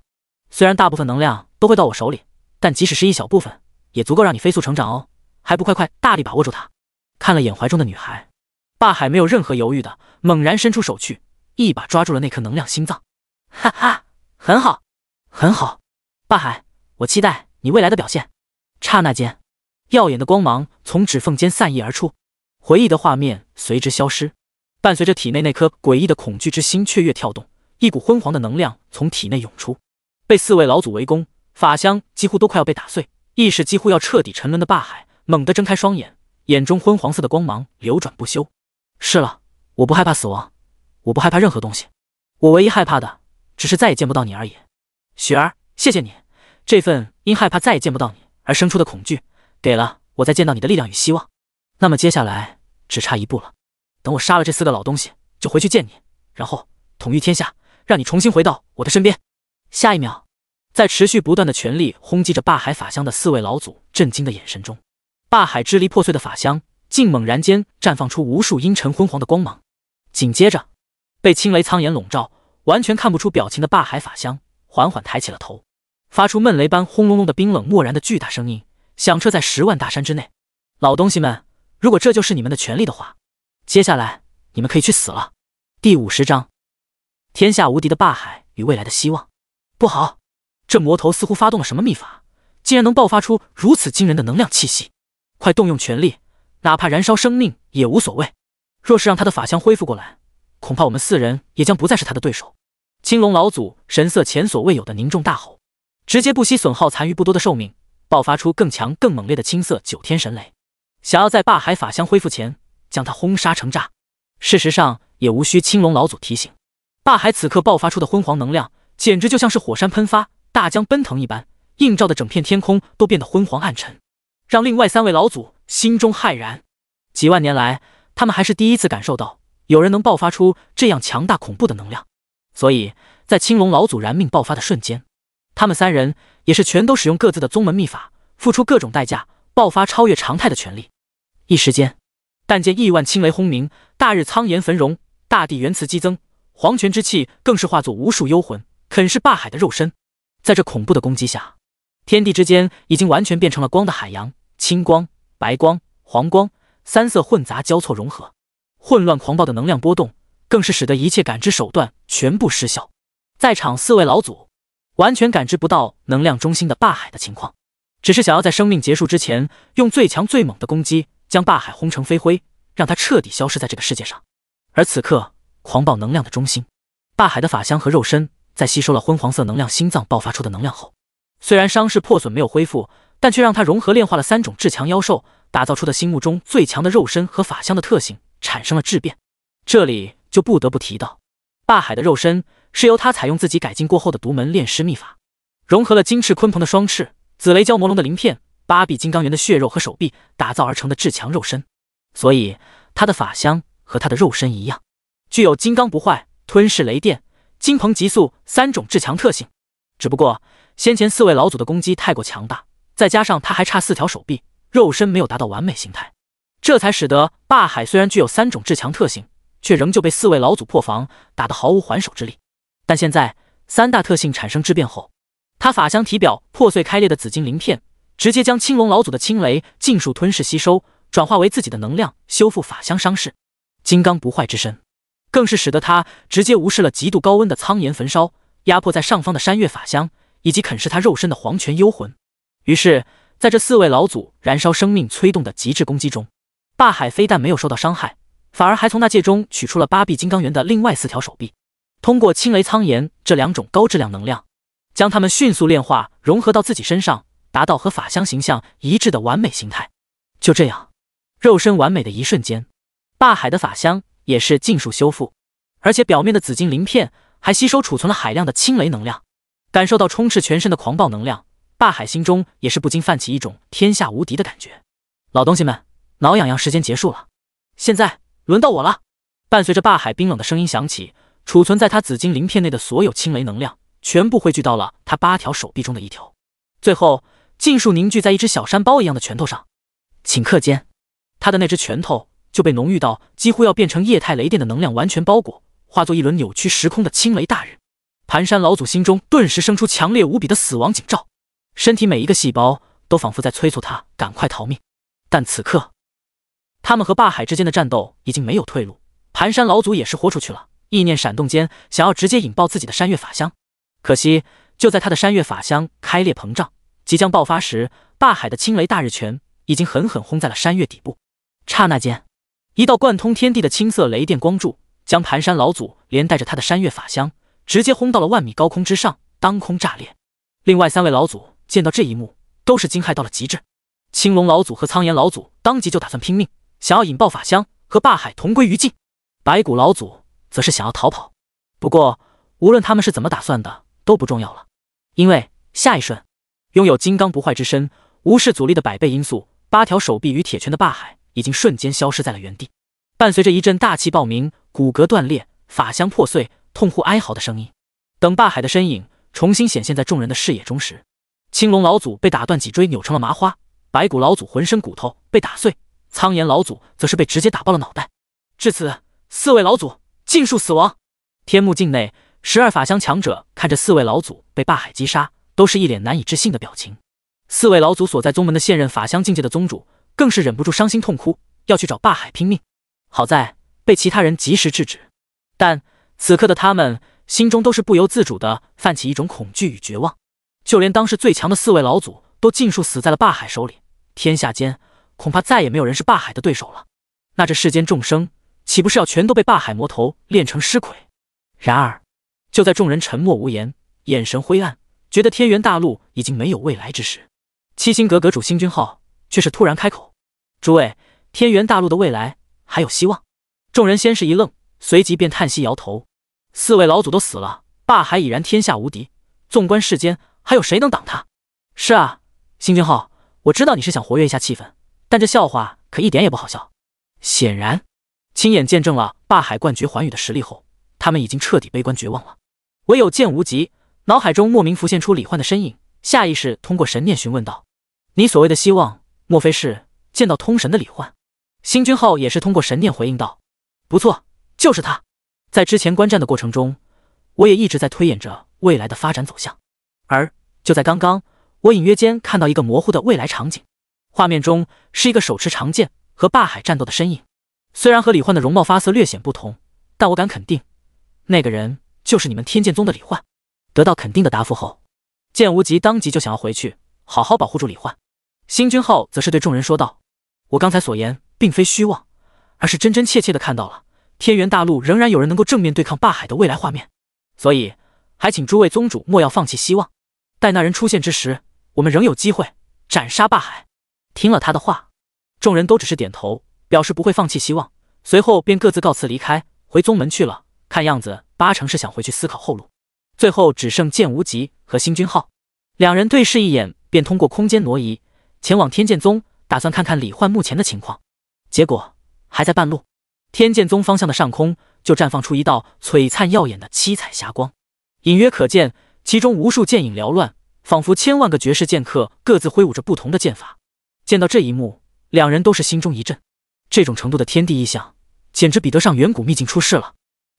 虽然大部分能量都会到我手里，但即使是一小部分，也足够让你飞速成长哦。还不快快大力把握住它！看了眼怀中的女孩，霸海没有任何犹豫的猛然伸出手去，一把抓住了那颗能量心脏。哈哈，很好，很好，霸海，我期待你未来的表现。刹那间，耀眼的光芒从指缝间散溢而出，回忆的画面随之消失，伴随着体内那颗诡异的恐惧之心雀跃跳动，一股昏黄的能量从体内涌出。被四位老祖围攻，法香几乎都快要被打碎，意识几乎要彻底沉沦的霸海猛地睁开双眼，眼中昏黄色的光芒流转不休。是了，我不害怕死亡，我不害怕任何东西，我唯一害怕的只是再也见不到你而已。雪儿，谢谢你，这份因害怕再也见不到你而生出的恐惧，给了我再见到你的力量与希望。那么接下来只差一步了，等我杀了这4个老东西，就回去见你，然后统御天下，让你重新回到我的身边。下一秒，在持续不断的全力轰击着霸海法香的4位老祖震惊的眼神中，霸海支离破碎的法香竟猛然间绽放出无数阴沉昏黄的光芒。紧接着，被青雷苍眼笼罩，完全看不出表情的霸海法香缓缓抬起了头，发出闷雷般轰隆隆的冰冷漠然的巨大声音，响彻在10万大山之内。老东西们，如果这就是你们的权利的话，接下来你们可以去死了。第50章，天下无敌的霸海与未来的希望。不好，这魔头似乎发动了什么秘法，竟然能爆发出如此惊人的能量气息。快动用全力，哪怕燃烧生命也无所谓。若是让他的法香恢复过来，恐怕我们4人也将不再是他的对手。青龙老祖神色前所未有的凝重大吼，直接不惜损耗残余不多的寿命，爆发出更强更猛烈的青色9天神雷，想要在霸海法香恢复前将他轰杀成渣。事实上也无需青龙老祖提醒，霸海此刻爆发出的昏黄能量简直就像是火山喷发，大江奔腾一般，映照的整片天空都变得昏黄暗沉，让另外3位老祖心中骇然。几万年来，他们还是第一次感受到有人能爆发出这样强大恐怖的能量，所以在青龙老祖燃命爆发的瞬间，他们3人也是全都使用各自的宗门秘法，付出各种代价，爆发超越常态的权力。一时间，但见亿万青雷轰鸣，大日苍岩焚融，大地元磁激增，黄泉之气更是化作无数幽魂，啃噬霸海的肉身。在这恐怖的攻击下，天地之间已经完全变成了光的海洋，青光、白光、黄光3色混杂交错融合，混乱狂暴的能量波动更是使得一切感知手段全部失效。在场4位老祖完全感知不到能量中心的霸海的情况，只是想要在生命结束之前用最强最猛的攻击将霸海轰成飞灰，让他彻底消失在这个世界上。而此刻狂暴能量的中心，霸海的法香和肉身在吸收了昏黄色能量心脏爆发出的能量后，虽然伤势破损没有恢复，但却让他融合炼化了3种至强妖兽，打造出的心目中最强的肉身和法香的特性产生了质变。这里就不得不提到，霸海的肉身是由他采用自己改进过后的独门炼尸秘法，融合了金翅鲲鹏的双翅、紫雷蛟魔龙的鳞片、8臂金刚猿的血肉和手臂打造而成的至强肉身，所以他的法香和他的肉身一样，具有金刚不坏、吞噬雷电、金鹏急速3种至强特性。只不过先前4位老祖的攻击太过强大，再加上他还差4条手臂，肉身没有达到完美形态，这才使得霸海虽然具有3种至强特性，却仍旧被4位老祖破防，打得毫无还手之力。但现在3大特性产生质变后，他法香体表破碎开裂的紫金鳞片直接将青龙老祖的青雷尽数吞噬吸收，转化为自己的能量，修复法相伤势。金刚不坏之身，更是使得他直接无视了极度高温的苍炎焚烧，压迫在上方的山岳法相，以及啃噬他肉身的黄泉幽魂。于是，在这4位老祖燃烧生命催动的极致攻击中，霸海非但没有受到伤害，反而还从那戒中取出了8臂金刚猿的另外4条手臂，通过青雷苍炎这2种高质量能量，将它们迅速炼化融合到自己身上，达到和法相形象一致的完美形态。就这样，肉身完美的一瞬间，霸海的法相也是尽数修复，而且表面的紫金鳞片还吸收储存了海量的青雷能量。感受到充斥全身的狂暴能量，霸海心中也是不禁泛起一种天下无敌的感觉。老东西们，挠痒痒时间结束了，现在轮到我了。伴随着霸海冰冷的声音响起，储存在他紫金鳞片内的所有青雷能量全部汇聚到了他8条手臂中的一条，最后尽数凝聚在一只小山包一样的拳头上。顷刻间，他的那只拳头就被浓郁到几乎要变成液态雷电的能量完全包裹，化作一轮扭曲时空的青雷大日。盘山老祖心中顿时生出强烈无比的死亡警兆，身体每一个细胞都仿佛在催促他赶快逃命。但此刻，他们和霸海之间的战斗已经没有退路，盘山老祖也是豁出去了，意念闪动间想要直接引爆自己的山岳法相。可惜就在他的山岳法相开裂膨胀即将爆发时，霸海的青雷大日拳已经狠狠轰在了山岳底部。刹那间，一道贯通天地的青色雷电光柱将盘山老祖连带着他的山岳法相直接轰到了万米高空之上，当空炸裂。另外3位老祖见到这一幕，都是惊骇到了极致。青龙老祖和苍炎老祖当即就打算拼命，想要引爆法相和霸海同归于尽。白骨老祖则是想要逃跑，不过无论他们是怎么打算的都不重要了，因为下一瞬，拥有金刚不坏之身、无视阻力的100倍音速，8条手臂与铁拳的霸海已经瞬间消失在了原地，伴随着一阵大气爆鸣、骨骼断裂、法相破碎、痛呼哀嚎的声音。等霸海的身影重新显现在众人的视野中时，青龙老祖被打断脊椎扭成了麻花，白骨老祖浑身骨头被打碎，苍炎老祖则是被直接打爆了脑袋。至此，4位老祖尽数死亡。天幕境内，12法相强者看着4位老祖被霸海击杀，都是一脸难以置信的表情。4位老祖所在宗门的现任法相境界的宗主更是忍不住伤心痛哭，要去找霸海拼命。好在被其他人及时制止，但此刻的他们心中都是不由自主地泛起一种恐惧与绝望。就连当时最强的4位老祖都尽数死在了霸海手里，天下间恐怕再也没有人是霸海的对手了。那这世间众生岂不是要全都被霸海魔头炼成尸魁？然而就在众人沉默无言，眼神灰暗，觉得天元大陆已经没有未来之时，七星阁阁主星君浩却是突然开口：诸位，天元大陆的未来还有希望。众人先是一愣，随即便叹息摇头。4位老祖都死了，霸海已然天下无敌，纵观世间还有谁能挡他？是啊，星君浩，我知道你是想活跃一下气氛，但这笑话可一点也不好笑。显然亲眼见证了霸海冠绝寰宇的实力后，他们已经彻底悲观绝望了。唯有剑无极脑海中莫名浮现出李焕的身影，下意识通过神念询问道：你所谓的希望，莫非是见到通神的李焕？星君浩也是通过神念回应道：不错，就是他。在之前观战的过程中，我也一直在推演着未来的发展走向，而就在刚刚，我隐约间看到一个模糊的未来场景，画面中是一个手持长剑和霸海战斗的身影。虽然和李焕的容貌发色略显不同，但我敢肯定，那个人就是你们天剑宗的李焕。得到肯定的答复后，剑无极当即就想要回去好好保护住李焕。星君浩则是对众人说道：我刚才所言并非虚妄，而是真真切切的看到了天元大陆仍然有人能够正面对抗霸海的未来画面，所以还请诸位宗主莫要放弃希望，待那人出现之时，我们仍有机会斩杀霸海。听了他的话，众人都只是点头，表示不会放弃希望，随后便各自告辞离开，回宗门去了。看样子八成是想回去思考后路。最后只剩剑无极和星君浩两人对视一眼，便通过空间挪移前往天剑宗，打算看看李焕目前的情况。结果还在半路，天剑宗方向的上空就绽放出一道璀璨耀眼的七彩霞光，隐约可见其中无数剑影缭乱，仿佛千万个绝世剑客各自挥舞着不同的剑法。见到这一幕，两人都是心中一震，这种程度的天地异象简直比得上远古秘境出世了。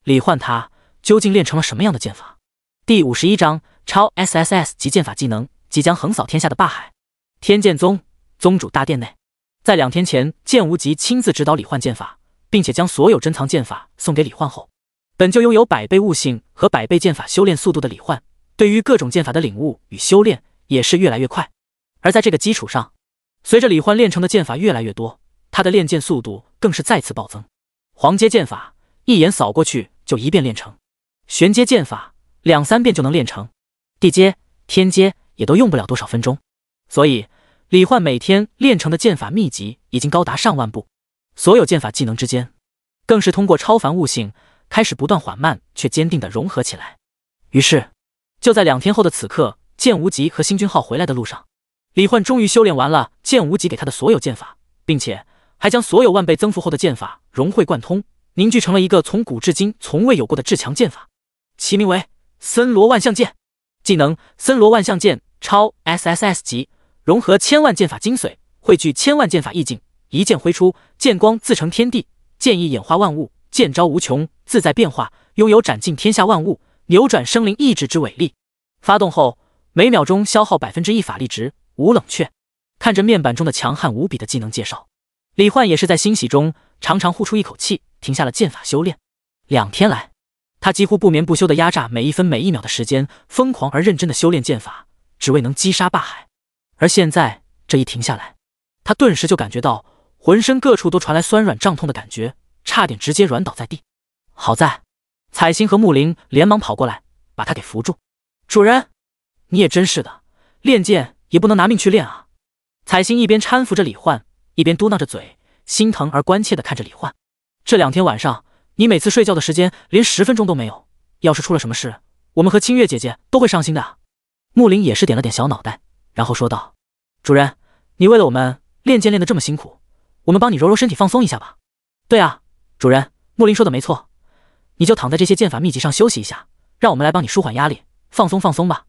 李焕他究竟练成了什么样的剑法？第51章超 SSS 级剑法技能即将横扫天下的霸海。天剑宗宗主大殿内，在2天前，剑无极亲自指导李焕剑法，并且将所有珍藏剑法送给李焕后，本就拥有100倍悟性和100倍剑法修炼速度的李焕，对于各种剑法的领悟与修炼也是越来越快。而在这个基础上，随着李焕练成的剑法越来越多，他的练剑速度更是再次暴增。黄阶剑法一眼扫过去就一遍练成，玄阶剑法2、3遍就能练成，地阶、天阶也都用不了多少分钟。所以李焕每天练成的剑法秘籍已经高达上万部，所有剑法技能之间更是通过超凡悟性开始不断缓慢却坚定地融合起来。于是就在2天后的此刻，剑无极和星君浩回来的路上，李焕终于修炼完了剑无极给他的所有剑法，并且还将所有万倍增幅后的剑法融会贯通，凝聚成了一个从古至今从未有过的至强剑法，其名为森罗万象剑。技能森罗万象剑超 SSS 级，融合千万剑法精髓，汇聚千万剑法意境，一剑挥出，剑光自成天地，剑意演化万物，剑招无穷，自在变化，拥有斩尽天下万物，扭转生灵意志之伟力。发动后每秒钟消耗 1% 法力值，无冷却。看着面板中的强悍无比的技能介绍，李焕也是在欣喜中长长呼出一口气，停下了剑法修炼。2天来，他几乎不眠不休地压榨每一分每一秒的时间，疯狂而认真地修炼剑法，只为能击杀霸海。而现在这一停下来，他顿时就感觉到浑身各处都传来酸软胀痛的感觉，差点直接软倒在地。好在彩星和木灵连忙跑过来把他给扶住。主人，你也真是的，练剑也不能拿命去练啊。彩星一边搀扶着李焕，一边嘟囔着嘴，心疼而关切地看着李焕。这2天晚上你每次睡觉的时间连10分钟都没有，要是出了什么事，我们和清月姐姐都会伤心的啊。木灵也是点了点小脑袋，然后说道：主人，你为了我们练剑练得这么辛苦，我们帮你揉揉身体放松一下吧。对啊，主人，木灵说的没错，你就躺在这些剑法秘籍上休息一下，让我们来帮你舒缓压力，放松放松吧。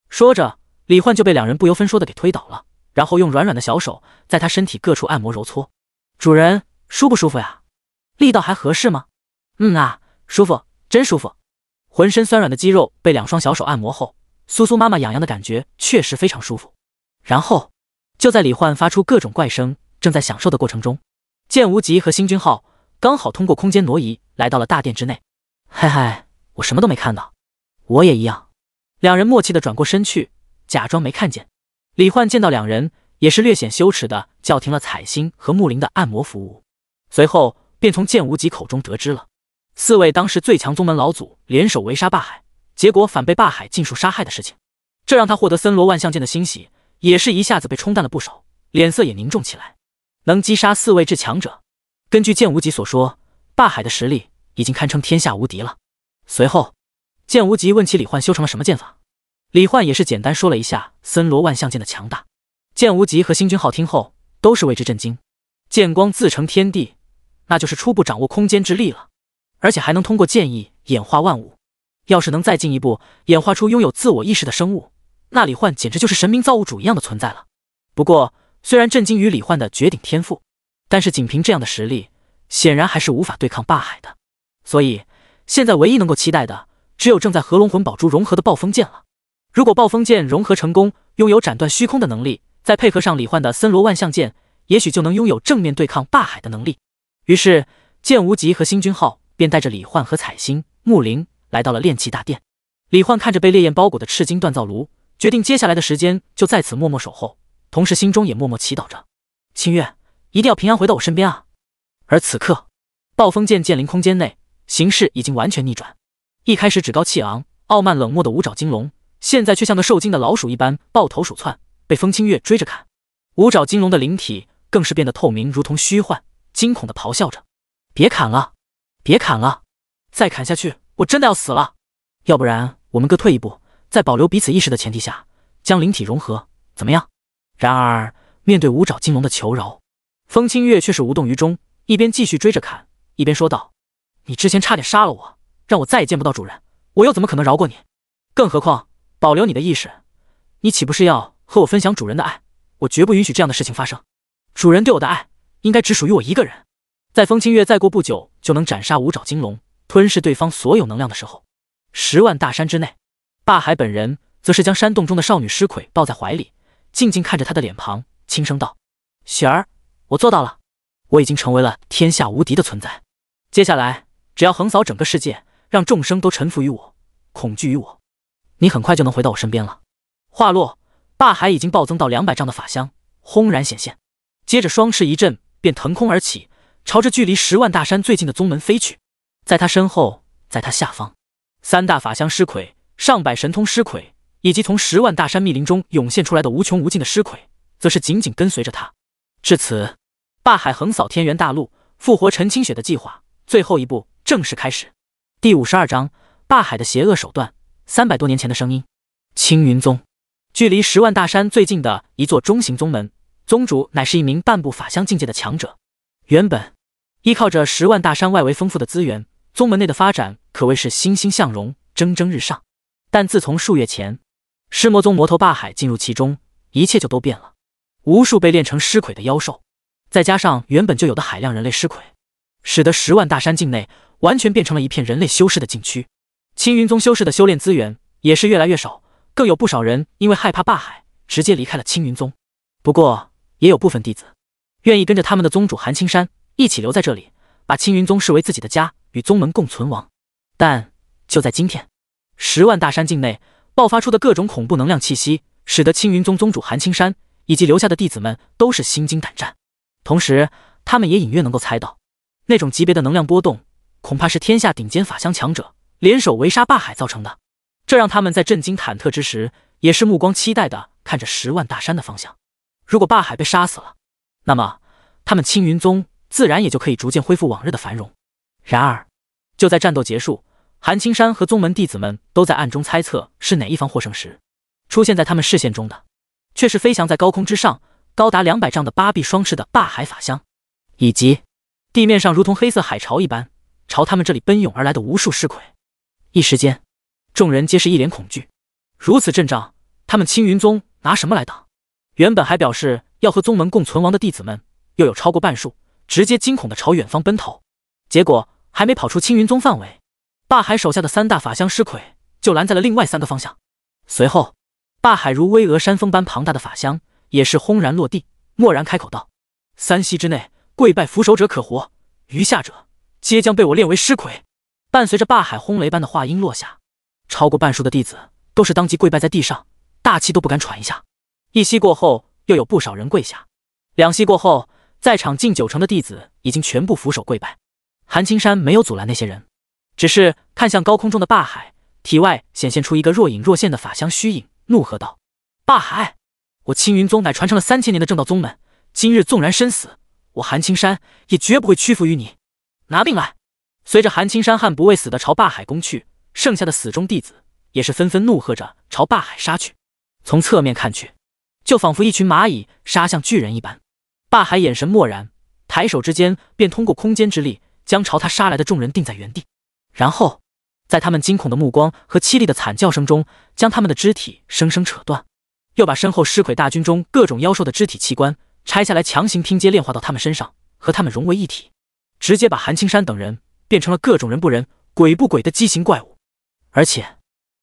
说着，李焕就被2人不由分说的给推倒了，然后用软软的小手在他身体各处按摩揉搓。主人，舒不舒服呀？力道还合适吗？舒服，真舒服。浑身酸软的肌肉被2双小手按摩后，酥酥麻麻痒痒的感觉确实非常舒服。然后就在李焕发出各种怪声正在享受的过程中，剑无极和星君浩刚好通过空间挪移来到了大殿之内。嗨嗨，我什么都没看到。我也一样。2人默契地转过身去，假装没看见。李焕见到2人，也是略显羞耻地叫停了彩星和木灵的按摩服务，随后便从剑无极口中得知了4位当时最强宗门老祖联手围杀霸海，结果反被霸海尽数杀害的事情。这让他获得森罗万象剑的欣喜也是一下子被冲淡了不少，脸色也凝重起来。能击杀4位至强者，根据剑无极所说，霸海的实力已经堪称天下无敌了。随后剑无极问起李焕修成了什么剑法，李焕也是简单说了一下森罗万象剑的强大。剑无极和星君浩听后都是为之震惊，剑光自成天地，那就是初步掌握空间之力了，而且还能通过剑意演化万物。要是能再进一步演化出拥有自我意识的生物，那李焕简直就是神明造物主一样的存在了。不过虽然震惊于李焕的绝顶天赋，但是仅凭这样的实力，显然还是无法对抗霸海的。所以现在唯一能够期待的只有正在和龙魂宝珠融合的暴风剑了。如果暴风剑融合成功，拥有斩断虚空的能力，再配合上李焕的森罗万象剑，也许就能拥有正面对抗霸海的能力。于是剑无极和星君浩便带着李焕和彩星、木灵来到了炼器大殿。李焕看着被烈焰包裹的赤金锻造炉，决定接下来的时间就在此默默守候，同时心中也默默祈祷着：清月一定要平安回到我身边啊！而此刻暴风剑剑灵空间内，形势已经完全逆转。一开始趾高气昂、傲慢冷漠的五爪金龙，现在却像个受惊的老鼠一般抱头鼠窜，被风清月追着砍。五爪金龙的灵体更是变得透明，如同虚幻，惊恐地咆哮着：别砍了，别砍了，再砍下去我真的要死了！要不然我们各退一步，在保留彼此意识的前提下，将灵体融合，怎么样？然而面对五爪金龙的求饶，风清月却是无动于衷，一边继续追着砍，一边说道：你之前差点杀了我，让我再也见不到主人，我又怎么可能饶过你？更何况保留你的意识，你岂不是要和我分享主人的爱？我绝不允许这样的事情发生。主人对我的爱应该只属于我一个人。在风清月再过不久就能斩杀五爪金龙，吞噬对方所有能量的时候，10万大山之内，霸海本人则是将山洞中的少女尸魁抱在怀里，静静看着他的脸庞，轻声道：“雪儿，我做到了，我已经成为了天下无敌的存在。接下来，只要横扫整个世界，让众生都臣服于我，恐惧于我，你很快就能回到我身边了。”话落，霸海已经暴增到200丈的法相轰然显现，接着双翅一震，便腾空而起，朝着距离10万大山最近的宗门飞去。在他身后，在他下方，3大法相尸魁、上百神通尸魁，以及从10万大山密林中涌现出来的无穷无尽的尸魁，则是紧紧跟随着他。至此，霸海横扫天元大陆、复活陈清雪的计划最后一步正式开始。第52章：霸海的邪恶手段。300多年前的声音。青云宗，距离10万大山最近的一座中型宗门，宗主乃是一名半步法相境界的强者。原本依靠着10万大山外围丰富的资源，宗门内的发展可谓是欣欣向荣、蒸蒸日上。但自从数月前尸魔宗魔头霸海进入其中，一切就都变了。无数被炼成尸魁的妖兽，再加上原本就有的海量人类尸魁，使得10万大山境内完全变成了一片人类修士的禁区。青云宗修士的修炼资源也是越来越少，更有不少人因为害怕霸海，直接离开了青云宗。不过也有部分弟子愿意跟着他们的宗主韩青山一起留在这里，把青云宗视为自己的家，与宗门共存亡。但就在今天，10万大山境内爆发出的各种恐怖能量气息，使得青云宗宗主韩青山以及留下的弟子们都是心惊胆战。同时他们也隐约能够猜到，那种级别的能量波动恐怕是天下顶尖法相强者联手围杀霸海造成的。这让他们在震惊忐忑之时，也是目光期待地看着10万大山的方向。如果霸海被杀死了，那么他们青云宗自然也就可以逐渐恢复往日的繁荣。然而就在战斗结束，韩青山和宗门弟子们都在暗中猜测是哪一方获胜时，出现在他们视线中的却是飞翔在高空之上高达200丈的8臂双翅的霸海法相，以及地面上如同黑色海潮一般朝他们这里奔涌而来的无数尸魁。一时间众人皆是一脸恐惧，如此阵仗，他们青云宗拿什么来挡？原本还表示要和宗门共存亡的弟子们，又有超过半数直接惊恐地朝远方奔逃。结果还没跑出青云宗范围，霸海手下的3大法相尸魁就拦在了另外3个方向。随后霸海如巍峨山峰般庞大的法相也是轰然落地，蓦然开口道：“3息之内跪拜扶手者可活，余下者皆将被我炼为尸魁。”伴随着霸海轰雷般的话音落下，超过半数的弟子都是当即跪拜在地上，大气都不敢喘一下。1息过后，又有不少人跪下。2息过后，在场近90%的弟子已经全部俯首跪拜。韩青山没有阻拦那些人，只是看向高空中的霸海，体外显现出一个若隐若现的法相虚影，怒喝道：“霸海，我青云宗乃传承了3000年的正道宗门，今日纵然身死，我韩青山也绝不会屈服于你。拿命来！”随着韩青山悍不畏死的朝霸海攻去，剩下的死忠弟子也是纷纷怒喝着朝霸海杀去。从侧面看去，就仿佛一群蚂蚁杀向巨人一般。霸海眼神漠然，抬手之间便通过空间之力将朝他杀来的众人定在原地，然后在他们惊恐的目光和凄厉的惨叫声中，将他们的肢体生生扯断，又把身后尸魁大军中各种妖兽的肢体器官拆下来，强行拼接炼化到他们身上，和他们融为一体，直接把韩青山等人变成了各种人不人、鬼不鬼的畸形怪物。而且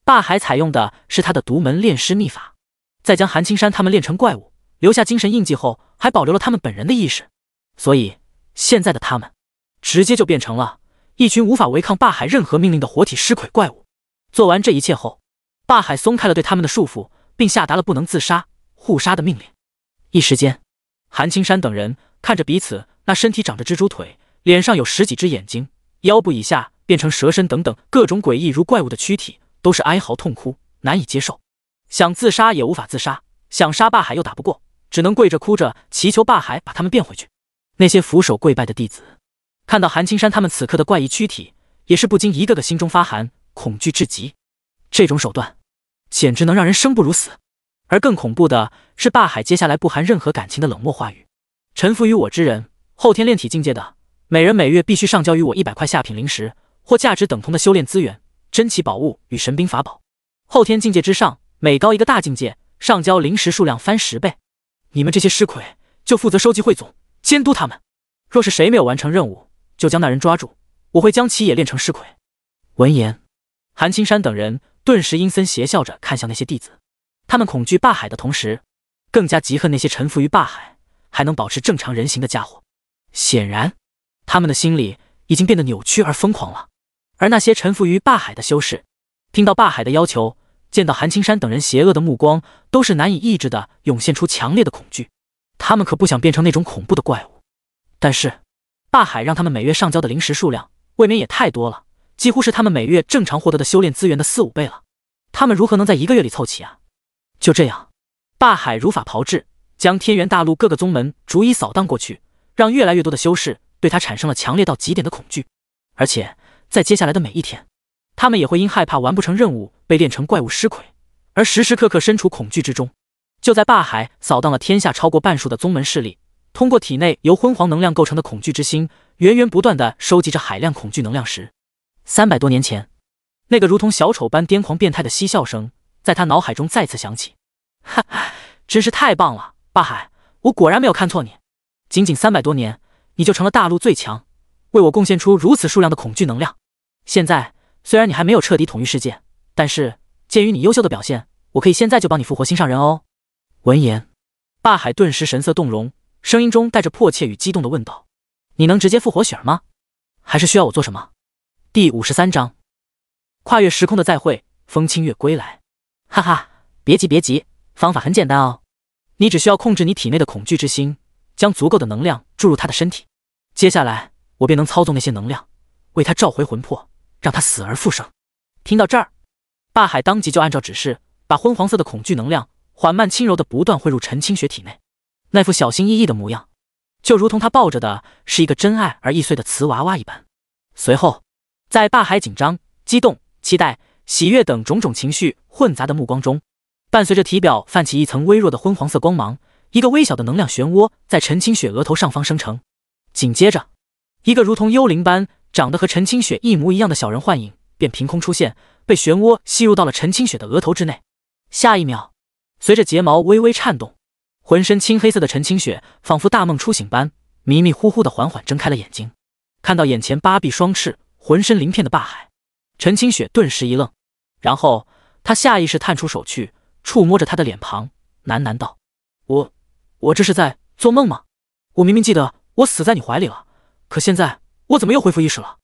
霸海采用的是他的独门炼尸秘法，在将韩青山他们炼成怪物，留下精神印记后，还保留了他们本人的意识，所以现在的他们直接就变成了一群无法违抗霸海任何命令的活体尸魁怪物。做完这一切后，霸海松开了对他们的束缚，并下达了不能自杀、互杀的命令。一时间，韩青山等人看着彼此那身体长着蜘蛛腿、脸上有10几只眼睛、腰部以下变成蛇身等等各种诡异如怪物的躯体，都是哀嚎痛哭，难以接受。想自杀也无法自杀，想杀霸海又打不过，只能跪着哭着祈求霸海把他们变回去。那些俯首跪拜的弟子看到韩青山他们此刻的怪异躯体，也是不禁一个个心中发寒，恐惧至极。这种手段简直能让人生不如死。而更恐怖的是霸海接下来不含任何感情的冷漠话语：“臣服于我之人，后天炼体境界的，每人每月必须上交于我100块下品灵石或价值等同的修炼资源、珍奇宝物与神兵法宝。后天境界之上，每高一个大境界，上交灵石数量翻10倍。你们这些尸魁就负责收集汇总，监督他们。若是谁没有完成任务，就将那人抓住，我会将其也炼成尸魁。”闻言，韩青山等人顿时阴森邪笑着看向那些弟子，他们恐惧霸海的同时，更加嫉恨那些臣服于霸海还能保持正常人形的家伙。显然，他们的心里已经变得扭曲而疯狂了。而那些臣服于霸海的修士，听到霸海的要求，见到韩青山等人邪恶的目光，都是难以抑制的涌现出强烈的恐惧。他们可不想变成那种恐怖的怪物。但是，霸海让他们每月上交的灵石数量未免也太多了，几乎是他们每月正常获得的修炼资源的4、5倍了。他们如何能在1个月里凑齐啊？就这样，霸海如法炮制，将天元大陆各个宗门逐一扫荡过去，让越来越多的修士对他产生了强烈到极点的恐惧。而且，在接下来的每一天，他们也会因害怕完不成任务被炼成怪物尸魁，而时时刻刻身处恐惧之中。就在霸海扫荡了天下超过半数的宗门势力，通过体内由昏黄能量构成的恐惧之心，源源不断地收集着海量恐惧能量时，300多年前，那个如同小丑般癫狂变态的嬉笑声在他脑海中再次响起。哈，真是太棒了，霸海，我果然没有看错你。仅仅300多年，你就成了大陆最强，为我贡献出如此数量的恐惧能量。现在虽然你还没有彻底统御世界，但是鉴于你优秀的表现，我可以现在就帮你复活心上人哦。闻言，霸海顿时神色动容，声音中带着迫切与激动的问道：“你能直接复活雪儿吗？还是需要我做什么？”第53章，跨越时空的再会，风清月归来。哈哈，别急别急，方法很简单哦，你只需要控制你体内的恐惧之心，将足够的能量注入他的身体，接下来我便能操纵那些能量，为他召回魂魄，让他死而复生。听到这儿，霸海当即就按照指示，把昏黄色的恐惧能量缓慢轻柔地不断汇入陈清雪体内。那副小心翼翼的模样，就如同他抱着的是一个真爱而易碎的瓷娃娃一般。随后，在霸海紧张、激动、期待、喜悦等种种情绪混杂的目光中，伴随着体表泛起一层微弱的昏黄色光芒，一个微小的能量漩涡在陈清雪额头上方生成。紧接着，一个如同幽灵般长得和陈清雪一模一样的小人幻影便凭空出现，被漩涡吸入到了陈清雪的额头之内。下一秒，随着睫毛微微颤动，浑身青黑色的陈清雪仿佛大梦初醒般，迷迷糊糊地缓缓睁开了眼睛。看到眼前八臂双翅、浑身鳞片的霸海，陈清雪顿时一愣，然后她下意识探出手去，触摸着他的脸庞，喃喃道：“我这是在做梦吗？我明明记得我死在你怀里了，可现在我怎么又恢复意识了？”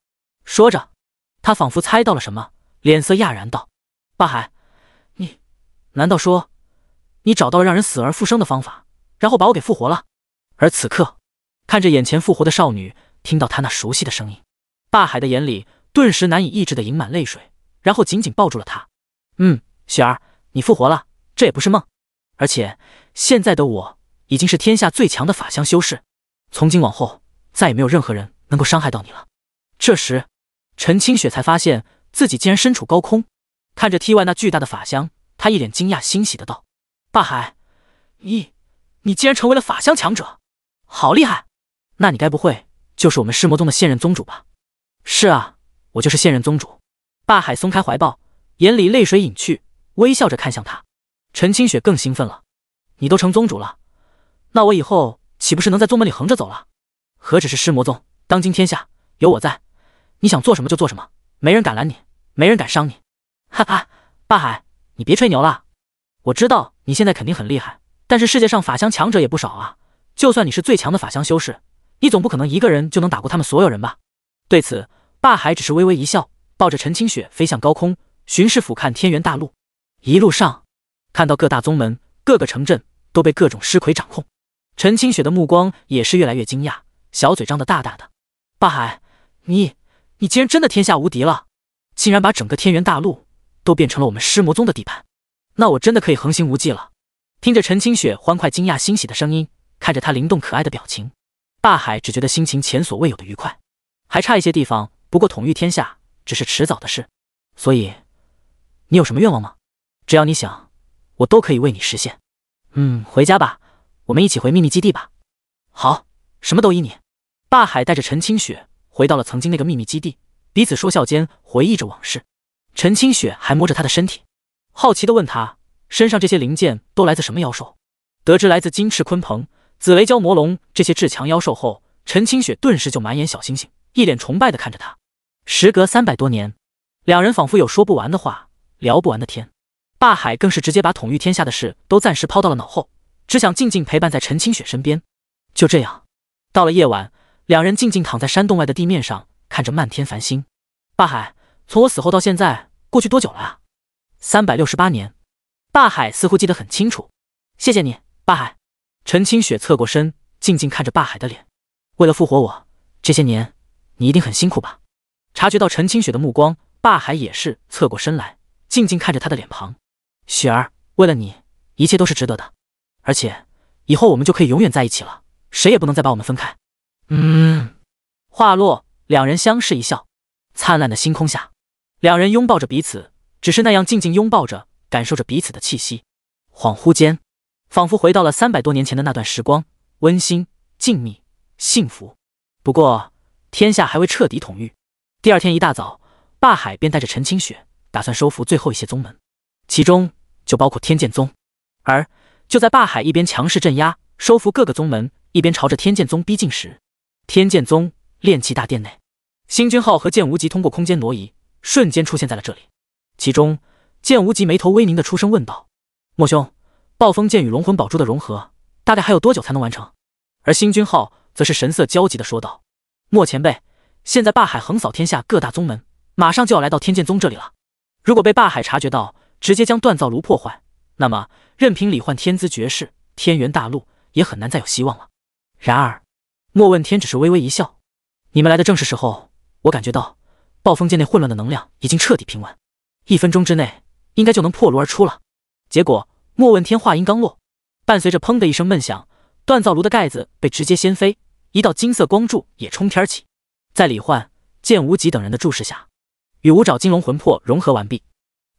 说着，他仿佛猜到了什么，脸色讶然道：“霸海，你难道说你找到了让人死而复生的方法，然后把我给复活了？”而此刻，看着眼前复活的少女，听到她那熟悉的声音，霸海的眼里顿时难以抑制的盈满泪水，然后紧紧抱住了她。雪儿，你复活了，这也不是梦，而且现在的我已经是天下最强的法相修士，从今往后再也没有任何人能够伤害到你了。这时，陈清雪才发现自己竟然身处高空，看着梯外那巨大的法相，她一脸惊讶欣喜的道：“霸海，你竟然成为了法相强者，好厉害！那你该不会就是我们尸魔宗的现任宗主吧？”“是啊，我就是现任宗主。”霸海松开怀抱，眼里泪水隐去，微笑着看向他。陈清雪更兴奋了：“你都成宗主了，那我以后岂不是能在宗门里横着走了？何止是尸魔宗，当今天下有我在，你想做什么就做什么，没人敢拦你，没人敢伤你。”“哈哈，霸海，你别吹牛了，我知道你现在肯定很厉害，但是世界上法相强者也不少啊，就算你是最强的法相修士，你总不可能一个人就能打过他们所有人吧？”对此，霸海只是微微一笑，抱着陈清雪飞向高空，巡视俯瞰天元大陆。一路上，看到各大宗门、各个城镇都被各种尸魁掌控，陈清雪的目光也是越来越惊讶，小嘴张得大大的：“霸海，你竟然真的天下无敌了，竟然把整个天元大陆都变成了我们尸魔宗的地盘，那我真的可以横行无忌了。”听着陈清雪欢快、惊讶、欣喜的声音，看着她灵动可爱的表情，霸海只觉得心情前所未有的愉快。还差一些地方，不过统御天下只是迟早的事。所以，你有什么愿望吗？只要你想，我都可以为你实现。回家吧，我们一起回秘密基地吧。好，什么都依你。霸海带着陈清雪回到了曾经那个秘密基地，彼此说笑间回忆着往事。陈清雪还摸着他的身体，好奇地问他身上这些零件都来自什么妖兽。得知来自金翅鲲鹏、紫雷蛟魔龙这些至强妖兽后，陈清雪顿时就满眼小星星，一脸崇拜地看着他。时隔300多年，两人仿佛有说不完的话，聊不完的天。霸海更是直接把统御天下的事都暂时抛到了脑后，只想静静陪伴在陈清雪身边。就这样，到了夜晚，两人静静躺在山洞外的地面上，看着漫天繁星。霸海，从我死后到现在，过去多久了啊？368年。霸海似乎记得很清楚。谢谢你，霸海。陈清雪侧过身，静静看着霸海的脸。为了复活我，这些年你一定很辛苦吧？察觉到陈清雪的目光，霸海也是侧过身来，静静看着她的脸庞。雪儿，为了你，一切都是值得的。而且，以后我们就可以永远在一起了，谁也不能再把我们分开。话落，两人相视一笑。灿烂的星空下，两人拥抱着彼此，只是那样静静拥抱着，感受着彼此的气息。恍惚间，仿佛回到了300多年前的那段时光，温馨、静谧、幸福。不过，天下还未彻底统御。第二天一大早，霸海便带着陈清雪，打算收服最后一些宗门，其中就包括天剑宗。而就在霸海一边强势镇压、收服各个宗门，一边朝着天剑宗逼近时，天剑宗炼气大殿内，星君浩和剑无极通过空间挪移，瞬间出现在了这里。其中，剑无极眉头微凝的出声问道：“莫兄，暴风剑与龙魂宝珠的融合，大概还有多久才能完成？”而星君浩则是神色焦急的说道：“莫前辈，现在霸海横扫天下各大宗门，马上就要来到天剑宗这里了。如果被霸海察觉到，直接将锻造炉破坏，那么任凭李焕天资绝世、天元大陆也很难再有希望了。”然而，莫问天只是微微一笑：“你们来的正是时候，我感觉到暴风剑内混乱的能量已经彻底平稳，1分钟之内应该就能破炉而出了。”结果，莫问天话音刚落，伴随着砰的一声闷响，锻造炉的盖子被直接掀飞，一道金色光柱也冲天起。在李焕、剑无极等人的注视下，与五爪金龙魂魄融合完毕，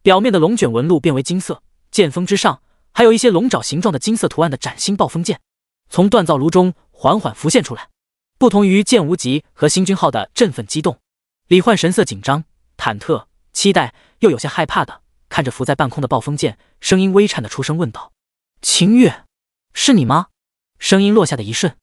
表面的龙卷纹路变为金色，剑锋之上还有一些龙爪形状的金色图案的崭新暴风剑从锻造炉中缓缓浮现出来。不同于剑无极和星君浩的振奋激动，李焕神色紧张、忐忑、期待，又有些害怕的看着浮在半空的暴风剑，声音微颤的出声问道：“清月，是你吗？”声音落下的一瞬，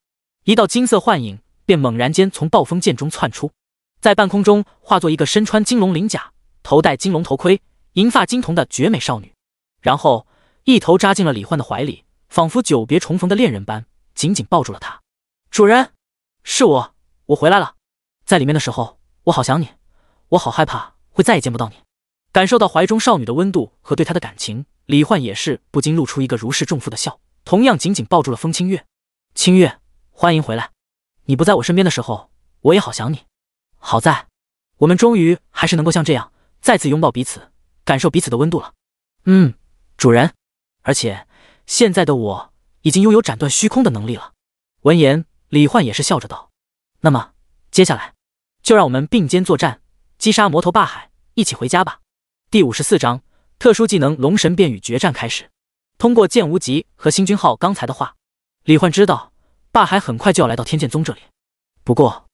一道金色幻影便猛然间从暴风剑中窜出，在半空中化作一个身穿金龙鳞甲、头戴金龙头盔、银发金瞳的绝美少女，然后一头扎进了李焕的怀里，仿佛久别重逢的恋人般紧紧抱住了他。“主人，是我回来了。在里面的时候，我好想你，我好害怕会再也见不到你。”感受到怀中少女的温度和对她的感情，李焕也是不禁露出一个如释重负的笑，同样紧紧抱住了风清月。“清月，欢迎回来。你不在我身边的时候，我也好想你。好在，我们终于还是能够像这样再次拥抱彼此，感受彼此的温度了。”“主人，而且现在的我已经拥有斩断虚空的能力了。”闻言，李焕也是笑着道：“那么，接下来就让我们并肩作战，击杀魔头霸海，一起回家吧。”第54章特殊技能龙神变与决战开始。通过剑无极和星君浩刚才的话，李焕知道霸海很快就要来到天剑宗这里。不过，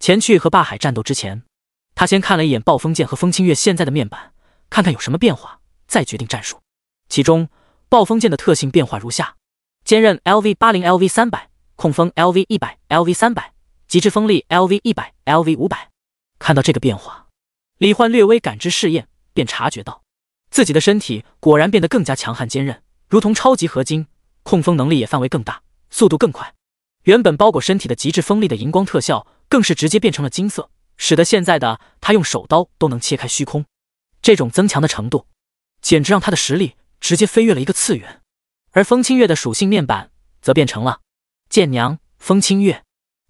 前去和霸海战斗之前，他先看了一眼暴风剑和风清月现在的面板，看看有什么变化，再决定战术。其中，暴风剑的特性变化如下：坚韧 LV80、LV300， 控风 LV100、LV300， 极致锋利 LV100、LV500。看到这个变化，李焕略微感知试验，便察觉到自己的身体果然变得更加强悍坚韧，如同超级合金，控风能力也范围更大，速度更快。原本包裹身体的极致锋利的荧光特效，更是直接变成了金色，使得现在的他用手刀都能切开虚空。这种增强的程度，简直让他的实力直接飞跃了一个次元。而风清月的属性面板则变成了剑娘风清月，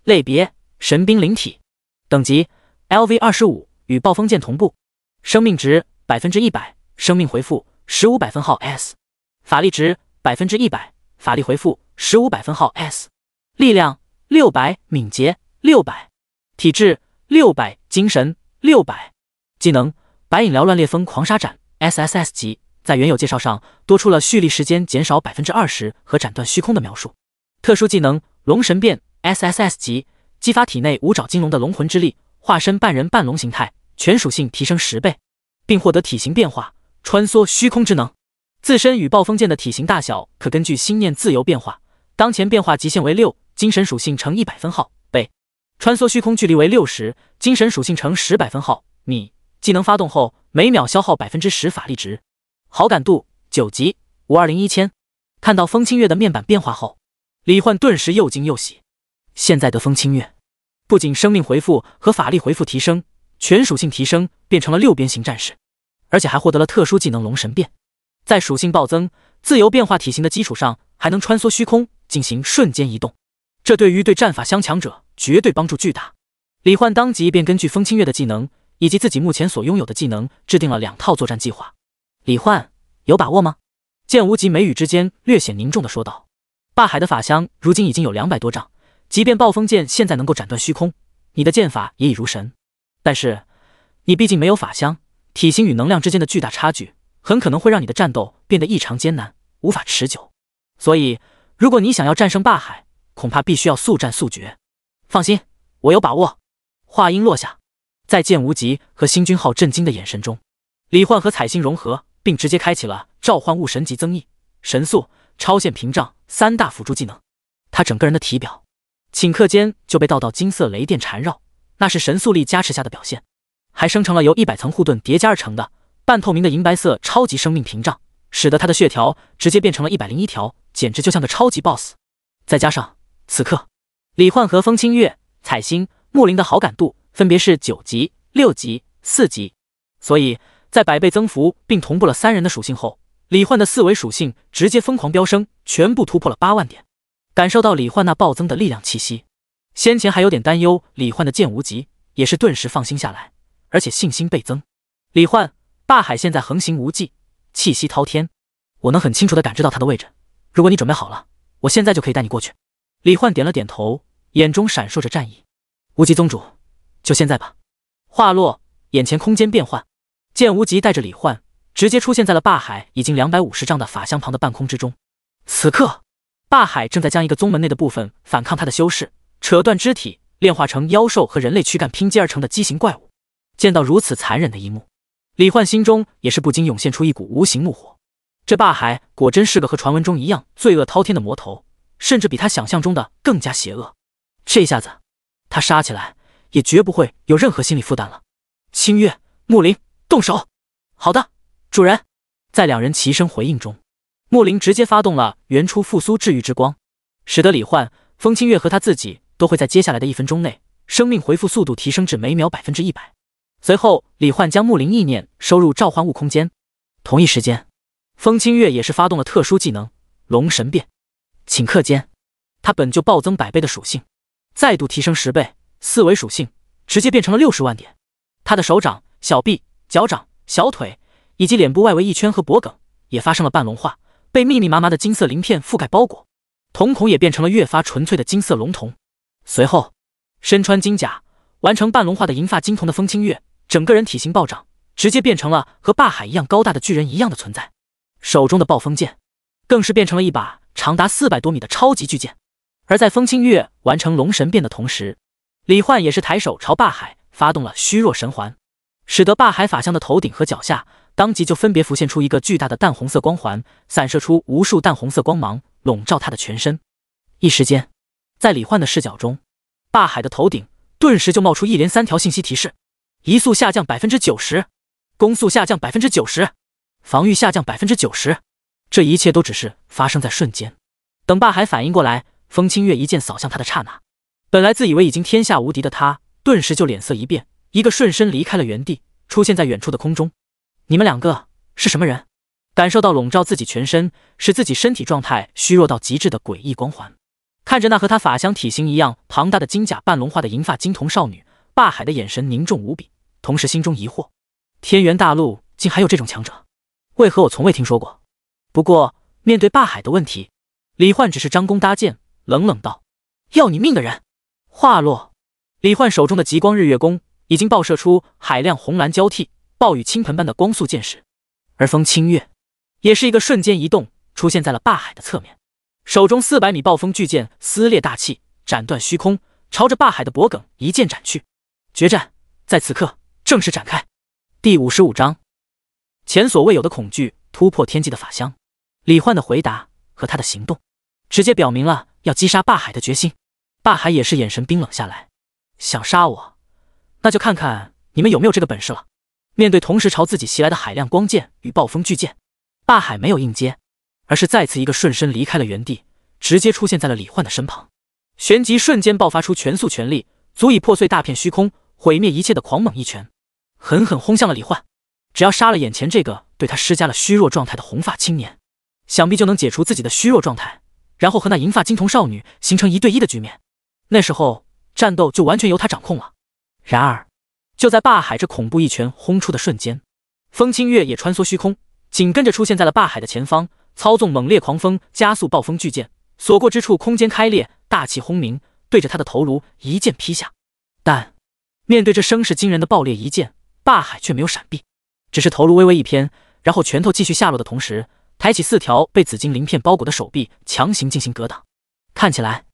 类别神兵灵体，等级 LV25， 与暴风剑同步，生命值 100%， 生命回复15百分号 S， 法力值 100%， 法力回复15百分号 S， 力量600，敏捷600，体质600，精神600。技能白影缭乱烈风狂沙斩 SSS 级，在原有介绍上多出了蓄力时间减少 20% 和斩断虚空的描述。特殊技能龙神变 SSS 级，激发体内五爪金龙的龙魂之力，化身半人半龙形态，全属性提升10倍，并获得体型变化穿梭虚空之能。自身与暴风剑的体型大小可根据心念自由变化，当前变化极限为6，精神属性乘100分号倍，穿梭虚空距离为60，精神属性乘10百分号米。技能发动后每秒消耗 10% 法力值。好感度9级，5201000。看到风清月的面板变化后，李焕顿时又惊又喜。现在的风清月不仅生命回复和法力回复提升，全属性提升变成了6边形战士，而且还获得了特殊技能龙神变，在属性暴增、自由变化体型的基础上，还能穿梭虚空进行瞬间移动，这对于对战法相强者绝对帮助巨大。李焕当即便根据风清月的技能以及自己目前所拥有的技能，制定了2套作战计划。李焕有把握吗？剑无极眉宇之间略显凝重地说道。霸海的法相如今已经有200多丈，即便暴风剑现在能够斩断虚空，你的剑法也已如神，但是你毕竟没有法相，体型与能量之间的巨大差距，很可能会让你的战斗变得异常艰难，无法持久。所以如果你想要战胜霸海，恐怕必须要速战速决。放心，我有把握。话音落下，在剑无极和星君浩震惊的眼神中，李焕和彩星融合，并直接开启了召唤物神级增益、神速、超限屏障3大辅助技能。他整个人的体表顷刻间就被道道金色雷电缠绕，那是神速力加持下的表现，还生成了由100层护盾叠加而成的半透明的银白色超级生命屏障，使得他的血条直接变成了101条，简直就像个超级 BOSS。 再加上此刻李焕和风清月、彩星、木灵的好感度分别是9级、6级、4级，所以在100倍增幅并同步了3人的属性后，李焕的4维属性直接疯狂飙升，全部突破了8万点。感受到李焕那暴增的力量气息，先前还有点担忧李焕的剑无极，也是顿时放心下来，而且信心倍增。李焕，霸海现在横行无忌，气息滔天，我能很清楚地感知到他的位置，如果你准备好了，我现在就可以带你过去。李焕点了点头，眼中闪烁着战意。无极宗主，就现在吧。话落，眼前空间变换，剑无极带着李焕直接出现在了霸海已经250丈的法相旁的半空之中。此刻霸海正在将一个宗门内的部分反抗他的修士，扯断肢体，炼化成妖兽和人类躯干拼接而成的畸形怪物。见到如此残忍的一幕，李焕心中也是不禁涌现出一股无形怒火。这霸海果真是个和传闻中一样罪恶滔天的魔头，甚至比他想象中的更加邪恶。这下子他杀起来也绝不会有任何心理负担了。清月、木灵，动手！好的，主人。在2人齐声回应中，木灵直接发动了原初复苏治愈之光，使得李焕、风清月和他自己都会在接下来的1分钟内生命回复速度提升至每秒100%。随后李焕将木灵意念收入召唤物空间，同一时间风清月也是发动了特殊技能龙神变，顷刻间他本就暴增100倍的属性再度提升10倍，4维属性直接变成了60万点。他的手掌、小臂、脚掌、小腿以及脸部外围一圈和脖颈也发生了半龙化，被密密麻麻的金色鳞片覆盖包裹，瞳孔也变成了越发纯粹的金色龙瞳。随后身穿金甲完成半龙化的银发金瞳的风清月，整个人体型暴涨，直接变成了和霸海一样高大的巨人一样的存在，手中的暴风剑更是变成了一把长达400多米的超级巨剑。而在风清月完成龙神变的同时，李焕也是抬手朝霸海发动了虚弱神环，使得霸海法相的头顶和脚下当即就分别浮现出一个巨大的淡红色光环，散射出无数淡红色光芒，笼罩他的全身。一时间，在李焕的视角中，霸海的头顶顿时就冒出一连3条信息提示：移速下降 90%， 攻速下降 90%， 防御下降 90%。 这一切都只是发生在瞬间。等霸海反应过来，风清月一剑扫向他的刹那，本来自以为已经天下无敌的他，顿时就脸色一变，一个瞬身离开了原地，出现在远处的空中。你们2个是什么人？感受到笼罩自己全身，使自己身体状态虚弱到极致的诡异光环，看着那和他法相体型一样庞大的金甲半龙化的银发金瞳少女，霸海的眼神凝重无比，同时心中疑惑：天元大陆竟还有这种强者，为何我从未听说过？不过面对霸海的问题，李焕只是张弓搭箭，冷冷道：要你命的人！话落，李焕手中的极光日月弓已经爆射出海量红蓝交替、暴雨倾盆般的光速箭矢，而风清月也是一个瞬间移动，出现在了霸海的侧面，手中400米暴风巨剑撕裂大气，斩断虚空，朝着霸海的脖颈一剑斩去。决战在此刻正式展开。第55章，前所未有的恐惧突破天际的法相。李焕的回答和他的行动直接表明了要击杀霸海的决心。霸海也是眼神冰冷下来，想杀我，那就看看你们有没有这个本事了。面对同时朝自己袭来的海量光剑与暴风巨剑，霸海没有应接，而是再次一个瞬身离开了原地，直接出现在了李焕的身旁。旋即瞬间爆发出全速全力，足以破碎大片虚空、毁灭一切的狂猛一拳，狠狠轰向了李焕。只要杀了眼前这个对他施加了虚弱状态的红发青年，想必就能解除自己的虚弱状态，然后和那银发金童少女形成1对1的局面。那时候战斗就完全由他掌控了。然而就在霸海这恐怖一拳轰出的瞬间，风清月也穿梭虚空，紧跟着出现在了霸海的前方，操纵猛烈狂风加速暴风巨剑，所过之处空间开裂，大气轰鸣，对着他的头颅一剑劈下。但面对这声势惊人的爆裂一剑，霸海却没有闪避，只是头颅微微一偏，然后拳头继续下落的同时，抬起4条被紫金鳞片包裹的手臂，强行进行格挡。看起来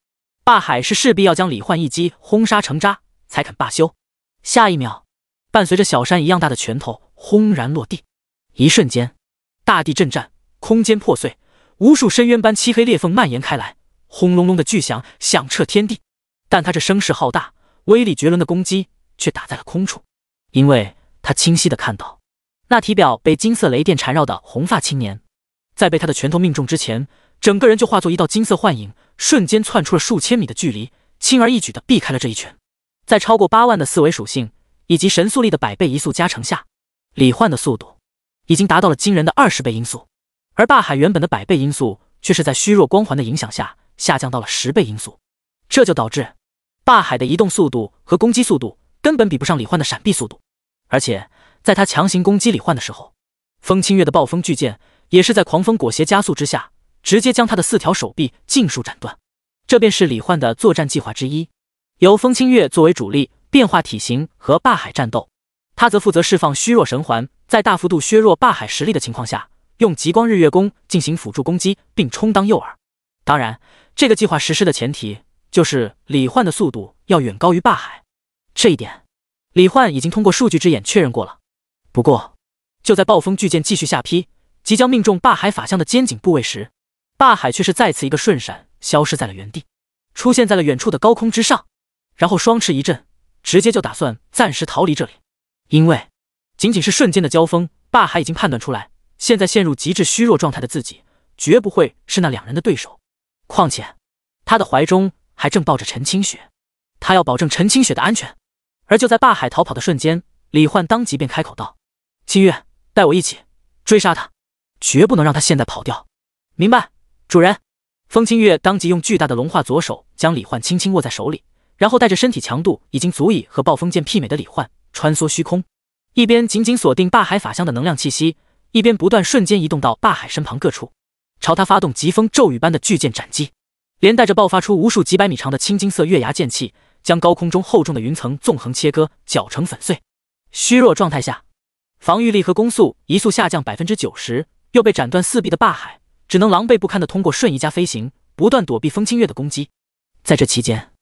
霸海是势必要将李焕一击轰杀成渣才肯罢休。下一秒，伴随着小山一样大的拳头轰然落地，一瞬间大地震颤，空间破碎，无数深渊般漆黑裂缝蔓延开来，轰隆隆的巨响响彻天地。但他这声势浩大、威力绝伦的攻击却打在了空处，因为他清晰地看到，那体表被金色雷电缠绕的红发青年，在被他的拳头命中之前，整个人就化作一道金色幻影，瞬间窜出了数千米的距离，轻而易举地避开了这一拳。在超过8万的4维属性以及神速力的100倍移速加成下，李焕的速度已经达到了惊人的20倍音速，而霸海原本的100倍音速却是在虚弱光环的影响下下降到了10倍音速，这就导致霸海的移动速度和攻击速度根本比不上李焕的闪避速度。而且在他强行攻击李焕的时候，风清月的暴风巨剑也是在狂风裹挟加速之下，直接将他的4条手臂尽数斩断。这便是李焕的作战计划之一，由风清月作为主力，变化体型和霸海战斗，他则负责释放虚弱神环，在大幅度削弱霸海实力的情况下，用极光日月弓进行辅助攻击，并充当诱饵。当然，这个计划实施的前提就是李焕的速度要远高于霸海，这一点李焕已经通过数据之眼确认过了。不过就在暴风巨剑继续下劈，即将命中霸海法相的肩颈部位时，霸海却是再次一个瞬闪，消失在了原地，出现在了远处的高空之上，然后双翅一震，直接就打算暂时逃离这里。因为仅仅是瞬间的交锋，霸海已经判断出来，现在陷入极致虚弱状态的自己绝不会是那2人的对手。况且他的怀中还正抱着陈清雪，他要保证陈清雪的安全。而就在霸海逃跑的瞬间，李焕当即便开口道：清月，带我一起追杀他，绝不能让他现在跑掉。明白，主人。风清月当即用巨大的龙化左手将李焕轻轻握在手里，然后带着身体强度已经足以和暴风剑媲美的李焕穿梭虚空，一边紧紧锁定霸海法相的能量气息，一边不断瞬间移动到霸海身旁各处，朝他发动疾风骤雨般的巨剑斩击，连带着爆发出无数几百米长的青金色月牙剑气，将高空中厚重的云层纵横切割，搅成粉碎。虚弱状态下，防御力和攻速移速下降 90%， 又被斩断4臂的霸海只能狼狈不堪地通过瞬移加飞行，不断躲避风清月的攻击。在这期间，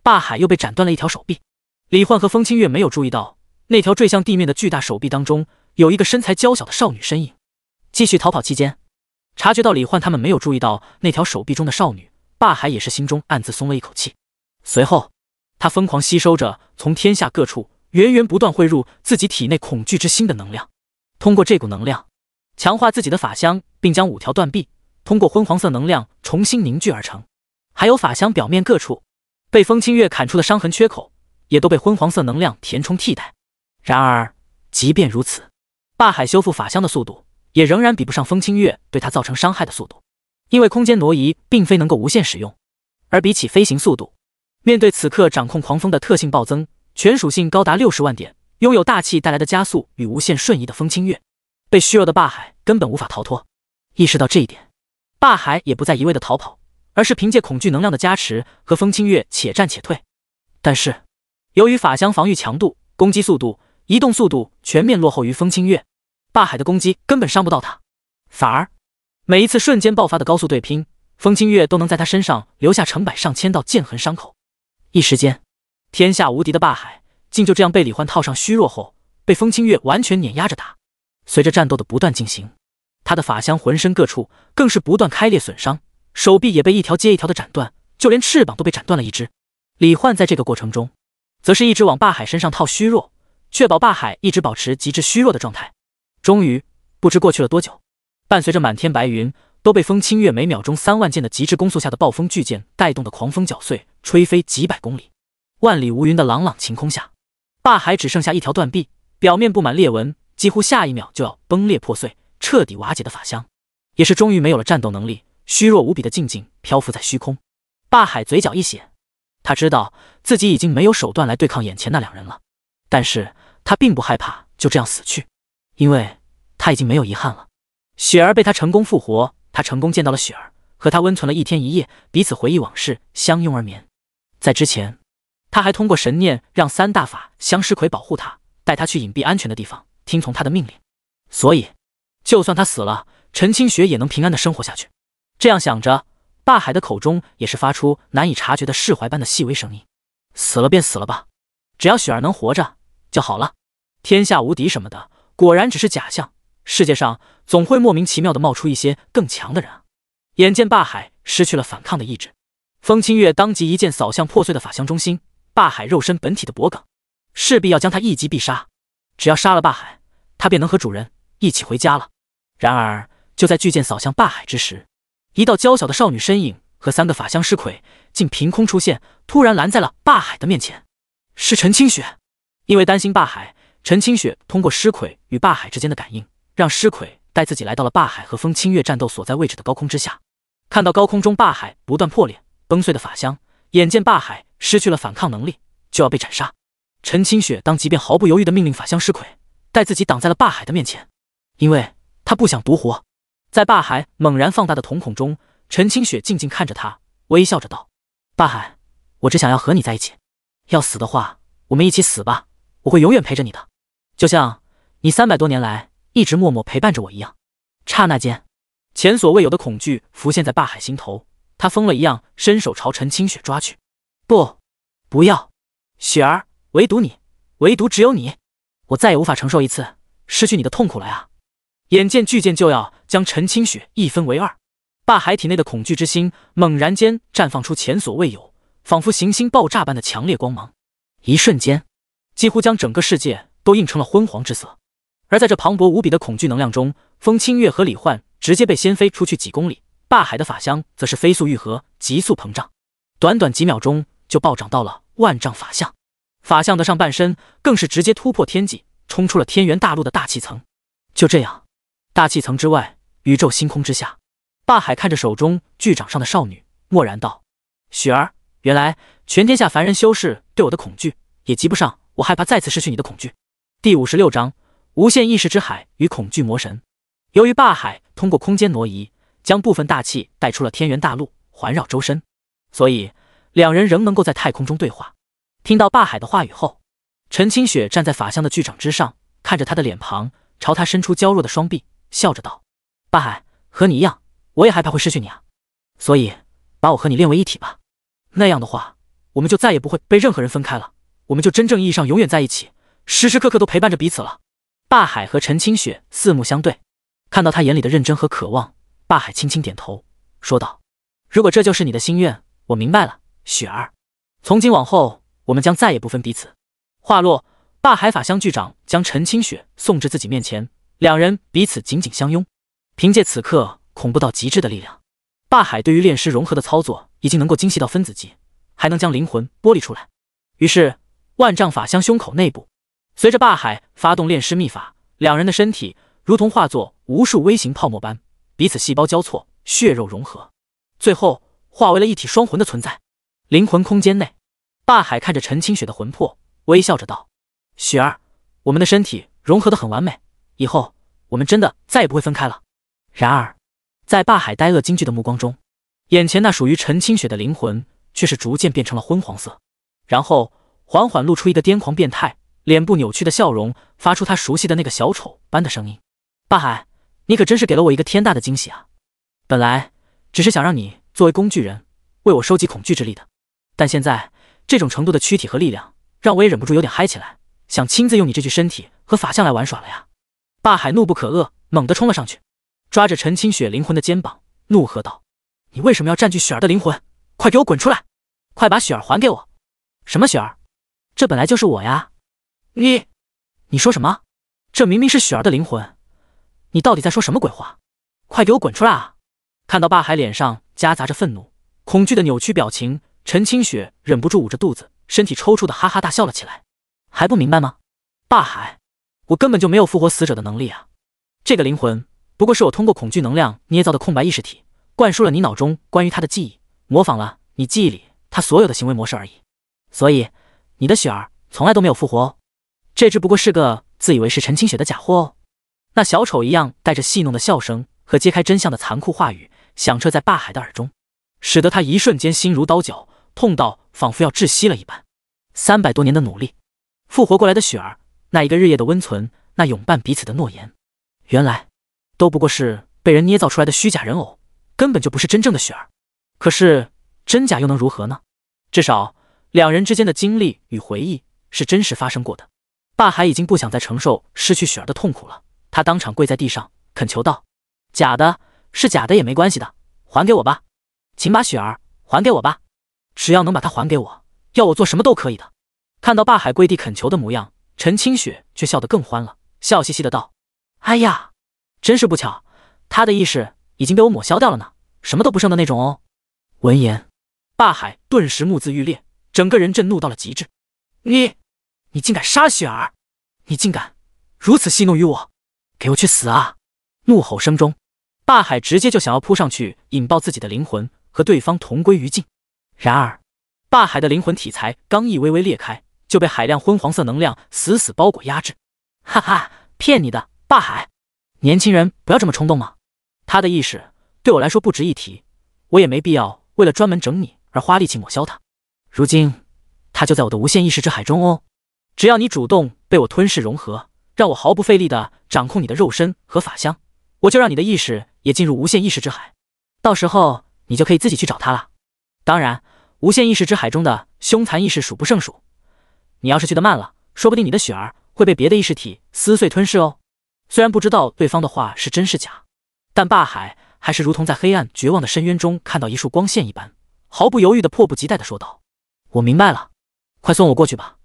霸海又被斩断了1条手臂。李焕和风清月没有注意到，那条坠向地面的巨大手臂当中有一个身材娇小的少女身影。继续逃跑期间，察觉到李焕他们没有注意到那条手臂中的少女，霸海也是心中暗自松了一口气。随后他疯狂吸收着从天下各处源源不断汇入自己体内恐惧之心的能量，通过这股能量强化自己的法相，并将5条断臂通过昏黄色能量重新凝聚而成。还有法相表面各处被风清月砍出的伤痕缺口，也都被昏黄色能量填充替代。然而即便如此，霸海修复法相的速度也仍然比不上风清月对他造成伤害的速度，因为空间挪移并非能够无限使用，而比起飞行速度，面对此刻掌控狂风的特性暴增，全属性高达60万点，拥有大气带来的加速与无限瞬移的风清月，被虚弱的霸海根本无法逃脱。意识到这一点，霸海也不再一味的逃跑，而是凭借恐惧能量的加持和风清月且战且退。但是由于法相防御强度、攻击速度、移动速度全面落后于风清月，霸海的攻击根本伤不到他，反而每一次瞬间爆发的高速对拼，风清月都能在他身上留下成百上千道剑痕伤口。一时间，天下无敌的霸海竟就这样被李焕套上虚弱后，被风清月完全碾压着打。随着战斗的不断进行，他的法相浑身各处更是不断开裂损伤，手臂也被一条接一条的斩断，就连翅膀都被斩断了一只。李焕在这个过程中则是一直往霸海身上套虚弱，确保霸海一直保持极致虚弱的状态。终于不知过去了多久，伴随着满天白云，都被风清月每秒钟3万箭的极致攻速下的暴风巨剑带动的狂风搅碎，吹飞几百公里。万里无云的朗朗晴空下，霸海只剩下一条断臂，表面布满裂纹，几乎下一秒就要崩裂破碎，彻底瓦解的法相，也是终于没有了战斗能力，虚弱无比的静静漂浮在虚空。霸海嘴角一血，他知道自己已经没有手段来对抗眼前那两人了，但是他并不害怕就这样死去，因为他已经没有遗憾了。雪儿被他成功复活，他成功见到了雪儿，和他温存了一天一夜，彼此回忆往事，相拥而眠。在之前，他还通过神念让3大法相尸魁保护他，带他去隐蔽安全的地方，听从他的命令。所以，就算他死了，陈清雪也能平安的生活下去。这样想着，霸海的口中也是发出难以察觉的释怀般的细微声音：“死了便死了吧，只要雪儿能活着就好了。天下无敌什么的，果然只是假象。世界上总会莫名其妙的冒出一些更强的人啊！”眼见霸海失去了反抗的意志，风清月当即一剑扫向破碎的法相中心。霸海肉身本体的脖颈，势必要将他一击必杀。只要杀了霸海，他便能和主人一起回家了。然而，就在巨剑扫向霸海之时，一道娇小的少女身影和3个法相尸魁竟凭空出现，突然拦在了霸海的面前。是陈清雪。因为担心霸海，陈清雪通过尸魁与霸海之间的感应，让尸魁带自己来到了霸海和风清月战斗所在位置的高空之下。看到高空中霸海不断破裂崩碎的法相，眼见霸海失去了反抗能力，就要被斩杀，陈清雪当即便毫不犹豫地命令法相尸魁带自己挡在了霸海的面前，因为他不想独活。在霸海猛然放大的瞳孔中，陈清雪静静看着他，微笑着道：“霸海，我只想要和你在一起，要死的话，我们一起死吧，我会永远陪着你的，就像你300多年来一直默默陪伴着我一样。”刹那间，前所未有的恐惧浮现在霸海心头，他疯了一样伸手朝陈清雪抓去。不要，雪儿，唯独你，唯独只有你，我再也无法承受一次失去你的痛苦了呀！眼见巨剑就要将陈清雪一分为二，霸海体内的恐惧之心猛然间绽放出前所未有，仿佛行星爆炸般的强烈光芒，一瞬间，几乎将整个世界都映成了昏黄之色。而在这磅礴无比的恐惧能量中，风清月和李焕直接被掀飞出去几公里，霸海的法相则是飞速愈合，急速膨胀，短短几秒钟就暴涨到了万丈法相。法相的上半身更是直接突破天际，冲出了天元大陆的大气层。就这样，大气层之外，宇宙星空之下，霸海看着手中巨掌上的少女，默然道：“雪儿，原来全天下凡人修士对我的恐惧，也及不上我害怕再次失去你的恐惧。”第56章无限意识之海与恐惧魔神。由于霸海通过空间挪移，将部分大气带出了天元大陆，环绕周身，所以两人仍能够在太空中对话。听到霸海的话语后，陈清雪站在法相的巨掌之上，看着他的脸庞，朝他伸出娇弱的双臂，笑着道：“霸海，和你一样，我也害怕会失去你啊，所以把我和你炼为一体吧。那样的话，我们就再也不会被任何人分开了，我们就真正意义上永远在一起，时时刻刻都陪伴着彼此了。”霸海和陈清雪四目相对，看到他眼里的认真和渴望，霸海轻轻点头，说道：“如果这就是你的心愿，我明白了，雪儿。从今往后，我们将再也不分彼此。”话落，霸海法相巨掌将陈清雪送至自己面前，两人彼此紧紧相拥。凭借此刻恐怖到极致的力量，霸海对于炼尸融合的操作已经能够精细到分子级，还能将灵魂剥离出来。于是，万丈法相胸口内部，随着霸海发动炼尸秘法，两人的身体如同化作无数微型泡沫般，彼此细胞交错，血肉融合，最后化为了一体双魂的存在。灵魂空间内，霸海看着陈清雪的魂魄，微笑着道：“雪儿，我们的身体融合得很完美，以后我们真的再也不会分开了。”然而，在霸海呆愕惊惧的目光中，眼前那属于陈清雪的灵魂却是逐渐变成了昏黄色，然后缓缓露出一个癫狂变态、脸部扭曲的笑容，发出他熟悉的那个小丑般的声音：“霸海，你可真是给了我一个天大的惊喜啊！本来只是想让你作为工具人为我收集恐惧之力的，但现在这种程度的躯体和力量，让我也忍不住有点嗨起来，想亲自用你这具身体和法相来玩耍了呀！”霸海怒不可遏，猛地冲了上去，抓着陈清雪灵魂的肩膀，怒喝道：“你为什么要占据雪儿的灵魂？快给我滚出来！快把雪儿还给我！”“什么雪儿？这本来就是我呀！”“你说什么？这明明是雪儿的灵魂！你到底在说什么鬼话？快给我滚出来啊！”看到霸海脸上夹杂着愤怒、恐惧的扭曲表情，陈清雪忍不住捂着肚子，身体抽搐的哈哈大笑了起来。还不明白吗？霸海，我根本就没有复活死者的能力啊！这个灵魂不过是我通过恐惧能量捏造的空白意识体，灌输了你脑中关于他的记忆，模仿了你记忆里他所有的行为模式而已。所以，你的雪儿从来都没有复活哦。这只不过是个自以为是陈清雪的假货哦。那小丑一样带着戏弄的笑声和揭开真相的残酷话语响彻在霸海的耳中，使得他一瞬间心如刀绞，痛到仿佛要窒息了一般。300多年的努力，复活过来的雪儿，那一个日夜的温存，那永伴彼此的诺言，原来都不过是被人捏造出来的虚假人偶，根本就不是真正的雪儿。可是真假又能如何呢？至少两人之间的经历与回忆是真实发生过的。霸海已经不想再承受失去雪儿的痛苦了，他当场跪在地上恳求道：假的是假的也没关系的，还给我吧，请把雪儿还给我吧，只要能把她还给我，要我做什么都可以的。看到霸海跪地恳求的模样，陈清雪却笑得更欢了，笑嘻嘻的道：哎呀，真是不巧，他的意识已经被我抹消掉了呢，什么都不剩的那种哦。闻言，霸海顿时目眦欲裂，整个人震怒到了极致。你竟敢杀雪儿！你竟敢如此戏弄于我！给我去死啊！怒吼声中，霸海直接就想要扑上去引爆自己的灵魂，和对方同归于尽。然而，霸海的灵魂体才刚一微微裂开，就被海量昏黄色能量死死包裹压制。哈哈，骗你的，霸海！年轻人不要这么冲动嘛！他的意识对我来说不值一提，我也没必要为了专门整你而花力气抹消他。如今，他就在我的无限意识之海中哦。只要你主动被我吞噬融合，让我毫不费力地掌控你的肉身和法相，我就让你的意识也进入无限意识之海，到时候你就可以自己去找他了。当然，无限意识之海中的凶残意识数不胜数，你要是去得慢了，说不定你的雪儿会被别的意识体撕碎吞噬哦。虽然不知道对方的话是真是假，但霸海还是如同在黑暗绝望的深渊中看到一束光线一般，毫不犹豫地迫不及待地说道：我明白了，快送我过去吧，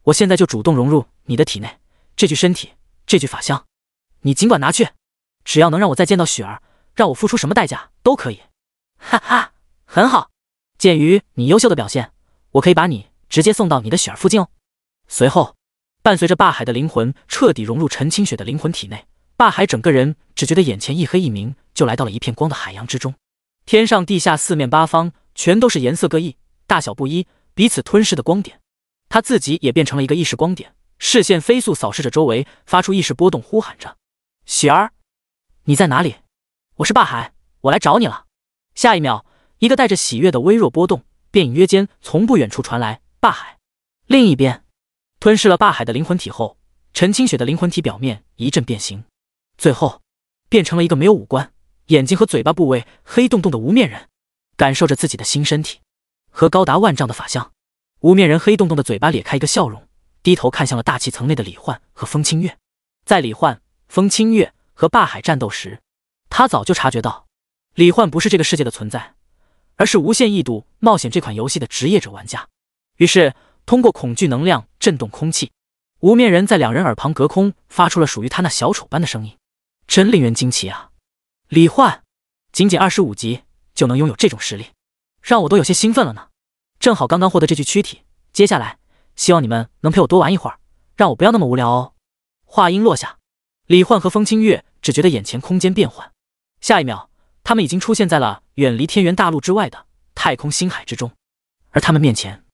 我现在就主动融入你的体内，这具身体，这具法相，你尽管拿去，只要能让我再见到雪儿，让我付出什么代价都可以。哈哈，很好，鉴于你优秀的表现，我可以把你直接送到你的雪儿附近哦。随后，伴随着霸海的灵魂彻底融入陈清雪的灵魂体内，霸海整个人只觉得眼前一黑一明，就来到了一片光的海洋之中。天上地下四面八方全都是颜色各异、大小不一、彼此吞噬的光点。他自己也变成了一个意识光点，视线飞速扫视着周围，发出意识波动，呼喊着：雪儿，你在哪里？我是霸海，我来找你了。下一秒，一个带着喜悦的微弱波动便隐约间从不远处传来。霸海另一边，吞噬了霸海的灵魂体后，陈清雪的灵魂体表面一阵变形，最后变成了一个没有五官、眼睛和嘴巴部位黑洞洞的无面人，感受着自己的新身体和高达万丈的法相。无面人黑洞洞的嘴巴咧开一个笑容，低头看向了大气层内的李焕和风清月。在李焕、风清月和霸海战斗时，他早就察觉到李焕不是这个世界的存在，而是无限异度冒险这款游戏的职业者玩家。于是通过恐惧能量震动空气，无面人在两人耳旁隔空发出了属于他那小丑般的声音，真令人惊奇啊！李焕仅仅25级就能拥有这种实力，让我都有些兴奋了呢。正好刚刚获得这具躯体，接下来希望你们能陪我多玩一会儿，让我不要那么无聊哦。话音落下，李焕和风清月只觉得眼前空间变幻，下一秒他们已经出现在了远离天元大陆之外的太空星海之中，而他们面前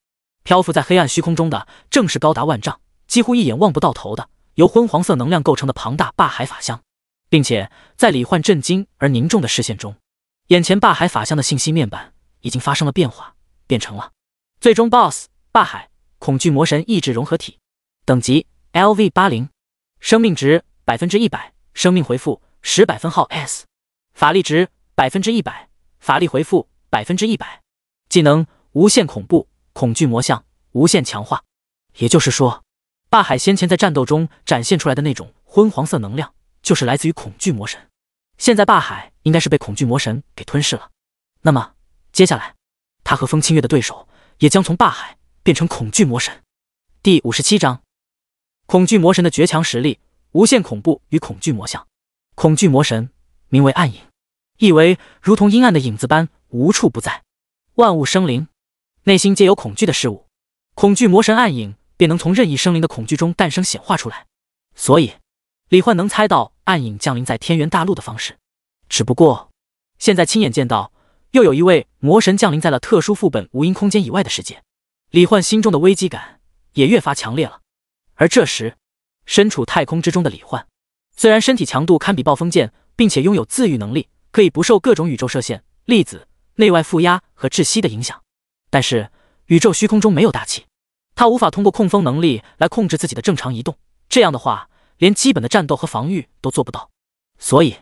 漂浮在黑暗虚空中的正是高达万丈，几乎一眼望不到头的由昏黄色能量构成的庞大霸海法相，并且在李焕震惊而凝重的视线中，眼前霸海法相的信息面板已经发生了变化，变成了最终 BOSS 霸海恐惧魔神意志融合体，等级 LV80， 生命值 100%， 生命回复10分号 S， 法力值 100%， 法力回复 100%， 技能无限恐怖恐惧魔像无限强化。也就是说，霸海先前在战斗中展现出来的那种昏黄色能量，就是来自于恐惧魔神。现在霸海应该是被恐惧魔神给吞噬了，那么接下来他和风清月的对手也将从霸海变成恐惧魔神。第57章，恐惧魔神的绝强实力，无限恐怖与恐惧魔像。恐惧魔神名为暗影，意为如同阴暗的影子般无处不在，万物生灵，内心皆有恐惧的事物，恐惧魔神暗影便能从任意生灵的恐惧中诞生显化出来。所以李焕能猜到暗影降临在天元大陆的方式，只不过现在亲眼见到又有一位魔神降临在了特殊副本无垠空间以外的世界，李焕心中的危机感也越发强烈了。而这时身处太空之中的李焕，虽然身体强度堪比暴风剑，并且拥有自愈能力，可以不受各种宇宙射线、粒子、内外负压和窒息的影响，但是宇宙虚空中没有大气，他无法通过控风能力来控制自己的正常移动，这样的话连基本的战斗和防御都做不到。所以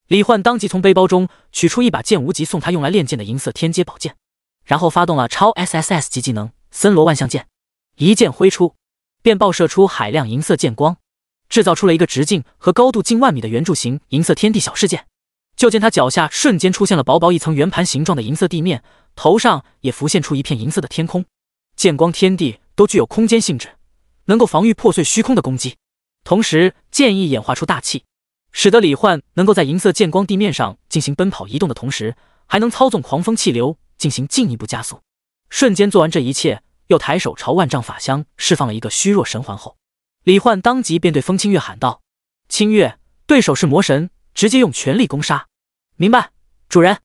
李焕当即从背包中取出一把剑无极送他用来练剑的银色天阶宝剑，然后发动了超 SSS 级技能森罗万象剑，一剑挥出便爆射出海量银色剑光，制造出了一个直径和高度近万米的圆柱形银色天地小世界。就见他脚下瞬间出现了薄薄一层圆盘形状的银色地面，头上也浮现出一片银色的天空。剑光天地都具有空间性质，能够防御破碎虚空的攻击，同时剑意演化出大气，使得李焕能够在银色剑光地面上进行奔跑移动的同时，还能操纵狂风气流进行进一步加速。瞬间做完这一切，又抬手朝万丈法相释放了一个虚弱神环后，李焕当即便对风清月喊道：清月，对手是魔神，直接用全力攻杀。明白，主人。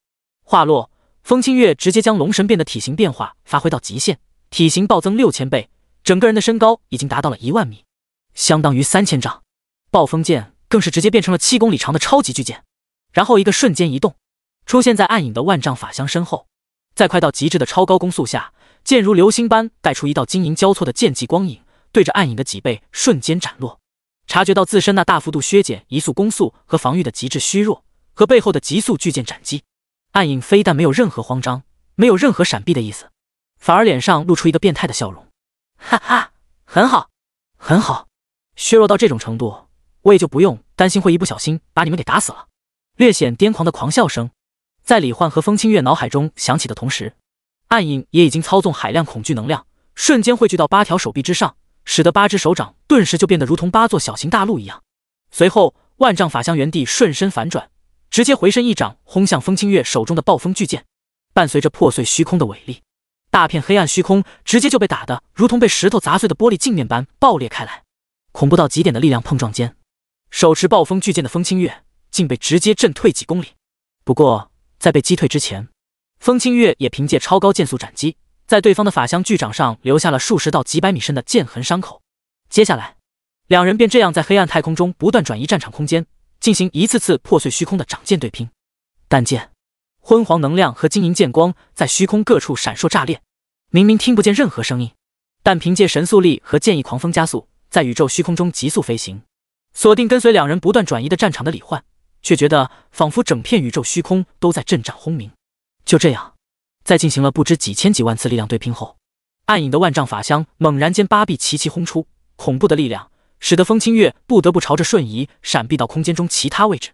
话落，风清月直接将龙神变的体型变化发挥到极限，体型暴增6000倍，整个人的身高已经达到了1万米，相当于3000丈。暴风剑更是直接变成了7公里长的超级巨剑，然后一个瞬间移动，出现在暗影的万丈法相身后。在快到极致的超高攻速下，剑如流星般带出一道晶莹交错的剑气光影，对着暗影的脊背瞬间斩落。察觉到自身那大幅度削减移速攻速和防御的极致虚弱，和背后的急速巨剑斩击，暗影非但没有任何慌张，没有任何闪避的意思，反而脸上露出一个变态的笑容。哈哈，很好，很好，削弱到这种程度，我也就不用担心会一不小心把你们给打死了。略显癫狂的狂笑声在李焕和风清月脑海中响起的同时，暗影也已经操纵海量恐惧能量，瞬间汇聚到8条手臂之上，使得8只手掌顿时就变得如同8座小型大陆一样。随后万丈法相原地瞬身反转，直接回身一掌轰向风清月手中的暴风巨剑，伴随着破碎虚空的伟力，大片黑暗虚空直接就被打得如同被石头砸碎的玻璃镜面般爆裂开来。恐怖到极点的力量碰撞间，手持暴风巨剑的风清月竟被直接震退几公里。不过在被击退之前，风清月也凭借超高剑速斩击，在对方的法相巨掌上留下了数十道几百米深的剑痕伤口。接下来两人便这样在黑暗太空中不断转移战场空间，进行一次次破碎虚空的掌剑对拼。但见昏黄能量和晶莹剑光在虚空各处闪烁炸裂，明明听不见任何声音，但凭借神速力和剑意狂风加速，在宇宙虚空中急速飞行。锁定跟随两人不断转移的战场的李焕，却觉得仿佛整片宇宙虚空都在阵战轰鸣。就这样，在进行了不知几千几万次力量对拼后，暗影的万丈法相猛然间8臂齐齐轰出，恐怖的力量使得风清月不得不朝着瞬移闪避到空间中其他位置。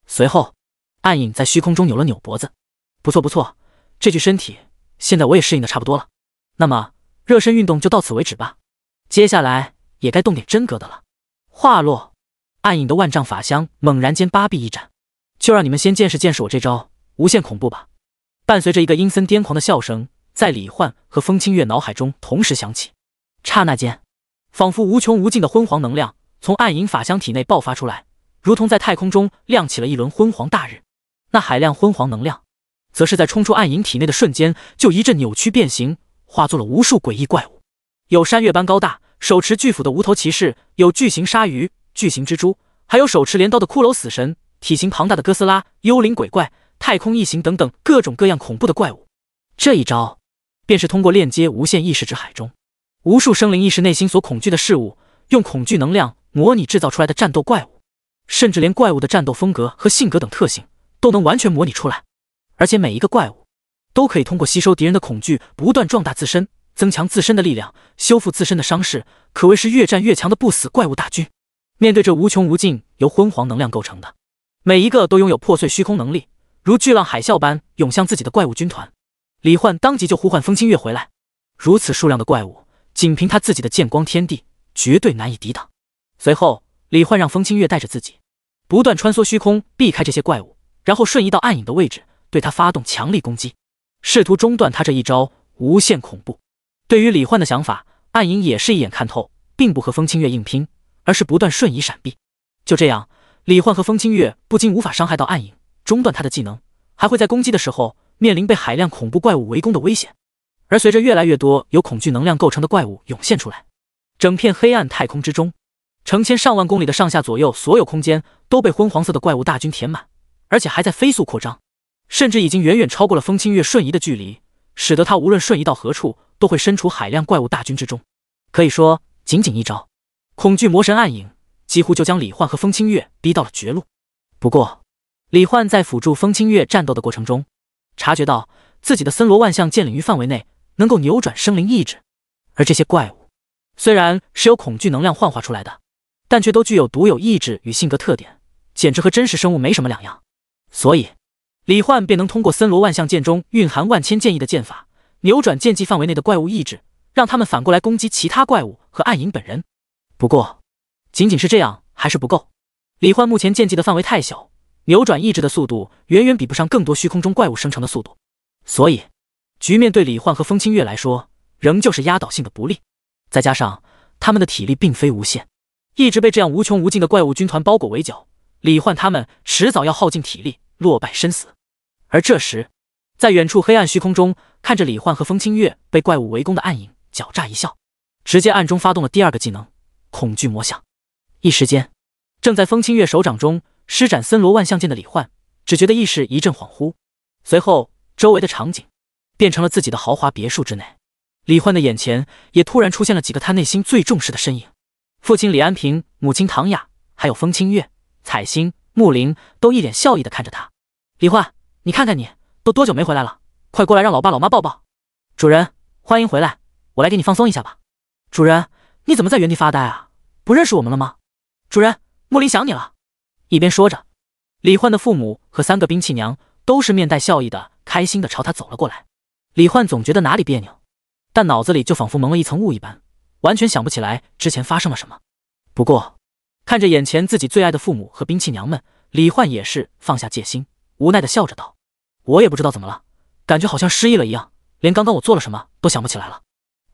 随后暗影在虚空中扭了扭脖子，不错不错，这具身体现在我也适应的差不多了，那么热身运动就到此为止吧，接下来也该动点真格的了。话落，暗影的万丈法相猛然间8臂一展，就让你们先见识见识我这招无限恐怖吧。伴随着一个阴森癫狂的笑声在李焕和风清月脑海中同时响起，刹那间仿佛无穷无尽的昏黄能量从暗影法相体内爆发出来，如同在太空中亮起了一轮昏黄大日。那海量昏黄能量则是在冲出暗影体内的瞬间就一阵扭曲变形，化作了无数诡异怪物，有山岳般高大手持巨斧的无头骑士，有巨型鲨鱼、巨型蜘蛛，还有手持镰刀的骷髅死神，体型庞大的哥斯拉、幽灵鬼怪、太空异形等等各种各样恐怖的怪物。这一招便是通过链接无限意识之海中无数生灵意识内心所恐惧的事物，用恐惧能量模拟制造出来的战斗怪物，甚至连怪物的战斗风格和性格等特性都能完全模拟出来。而且每一个怪物都可以通过吸收敌人的恐惧不断壮大自身，增强自身的力量，修复自身的伤势，可谓是越战越强的不死怪物大军。面对这无穷无尽由昏黄能量构成的，每一个都拥有破碎虚空能力，如巨浪海啸般涌向自己的怪物军团，李焕当即就呼唤风清月回来。如此数量的怪物，仅凭他自己的剑光天地绝对难以抵挡。随后李焕让风清月带着自己不断穿梭虚空，避开这些怪物，然后瞬移到暗影的位置，对他发动强力攻击，试图中断他这一招无限恐怖。对于李焕的想法，暗影也是一眼看透，并不和风清月硬拼，而是不断瞬移闪避。就这样，李焕和风清月不仅无法伤害到暗影，中断他的技能，还会在攻击的时候面临被海量恐怖怪物围攻的危险。而随着越来越多由恐惧能量构成的怪物涌现出来，整片黑暗太空之中，成千上万公里的上下左右所有空间都被昏黄色的怪物大军填满，而且还在飞速扩张，甚至已经远远超过了风清月瞬移的距离，使得他无论瞬移到何处都会身处海量怪物大军之中。可以说仅仅一招恐惧魔神暗影几乎就将李焕和风清月逼到了绝路。不过李焕在辅助风清月战斗的过程中，察觉到自己的森罗万象剑领域范围内能够扭转生灵意志，而这些怪物虽然是由恐惧能量幻化出来的，但却都具有独有意志与性格特点，简直和真实生物没什么两样。所以李焕便能通过森罗万象剑中蕴含万千剑意的剑法，扭转剑技范围内的怪物意志，让他们反过来攻击其他怪物和暗影本人。不过仅仅是这样还是不够，李焕目前剑技的范围太小，扭转意志的速度远远比不上更多虚空中怪物生成的速度，所以局面对李焕和风清月来说仍旧是压倒性的不利。再加上他们的体力并非无限，一直被这样无穷无尽的怪物军团包裹围剿，李焕他们迟早要耗尽体力，落败身死。而这时在远处黑暗虚空中，看着李焕和风清月被怪物围攻的暗影狡诈一笑，直接暗中发动了第二个技能恐惧魔象。一时间，正在风清月手掌中施展森罗万象剑的李焕只觉得意识一阵恍惚，随后周围的场景变成了自己的豪华别墅之内。李焕的眼前也突然出现了几个他内心最重视的身影，父亲李安平，母亲唐雅，还有风清月、彩星、木灵都一脸笑意地看着他。李焕，你看看你都多久没回来了，快过来让老爸老妈抱抱。主人，欢迎回来，我来给你放松一下吧。主人，你怎么在原地发呆啊？不认识我们了吗？主人，木灵想你了。一边说着，李焕的父母和3个兵器娘都是面带笑意的开心的朝他走了过来。李焕总觉得哪里别扭，但脑子里就仿佛蒙了一层雾一般，完全想不起来之前发生了什么。不过看着眼前自己最爱的父母和兵器娘们，李焕也是放下戒心，无奈的笑着道：我也不知道怎么了，感觉好像失忆了一样，连刚刚我做了什么都想不起来了。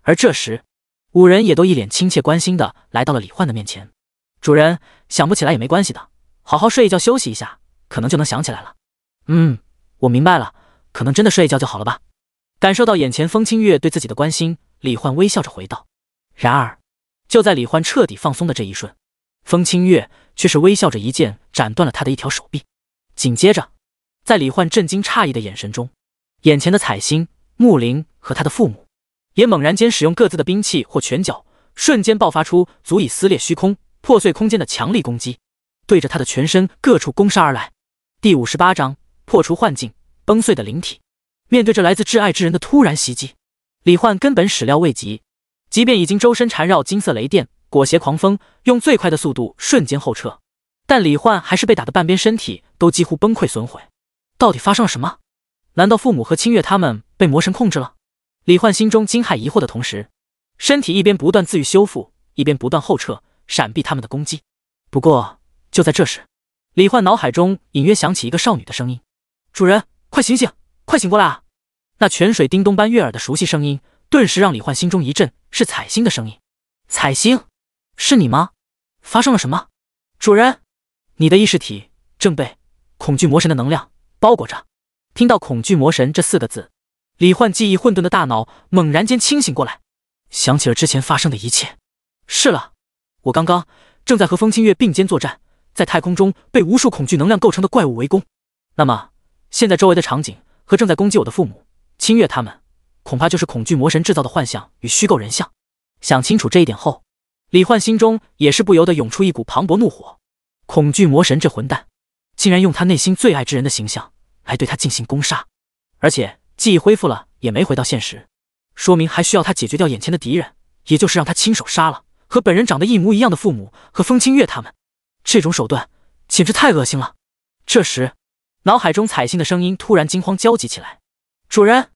而这时5人也都一脸亲切关心的来到了李焕的面前。主人，想不起来也没关系的，好好睡一觉休息一下，可能就能想起来了。我明白了，可能真的睡一觉就好了吧。感受到眼前风清月对自己的关心，李焕微笑着回道。然而就在李焕彻底放松的这一瞬，风清月却是微笑着一剑斩断了他的一条手臂。紧接着在李焕震惊诧异的眼神中，眼前的彩星、木灵和他的父母也猛然间使用各自的兵器或拳脚，瞬间爆发出足以撕裂虚空、破碎空间的强力攻击，对着他的全身各处攻杀而来。第58章破除幻境，崩碎的灵体。面对着来自挚爱之人的突然袭击，李焕根本始料未及，即便已经周身缠绕金色雷电，裹挟狂风，用最快的速度瞬间后撤，但李焕还是被打得半边身体都几乎崩溃损毁。到底发生了什么？难道父母和清月他们被魔神控制了？李焕心中惊骇疑惑的同时，身体一边不断自愈修复，一边不断后撤，闪避他们的攻击。不过就在这时，李焕脑海中隐约响起一个少女的声音：主人，快醒醒，快醒过来啊！那泉水叮咚般悦耳的熟悉声音顿时让李焕心中一震，是彩星的声音。彩星，是你吗？发生了什么？主人，你的意识体正被恐惧魔神的能量包裹着。听到恐惧魔神这4个字，李焕记忆混沌的大脑猛然间清醒过来，想起了之前发生的一切。是了，我刚刚正在和风清月并肩作战，在太空中被无数恐惧能量构成的怪物围攻。那么现在周围的场景和正在攻击我的父母、清月他们，恐怕就是恐惧魔神制造的幻象与虚构人像。想清楚这一点后，李焕心中也是不由得涌出一股磅礴怒火。恐惧魔神这混蛋，竟然用他内心最爱之人的形象来对他进行攻杀，而且记忆恢复了也没回到现实，说明还需要他解决掉眼前的敌人，也就是让他亲手杀了和本人长得一模一样的父母和风清月他们。这种手段简直太恶心了。这时脑海中彩星的声音突然惊慌焦急起来：主人，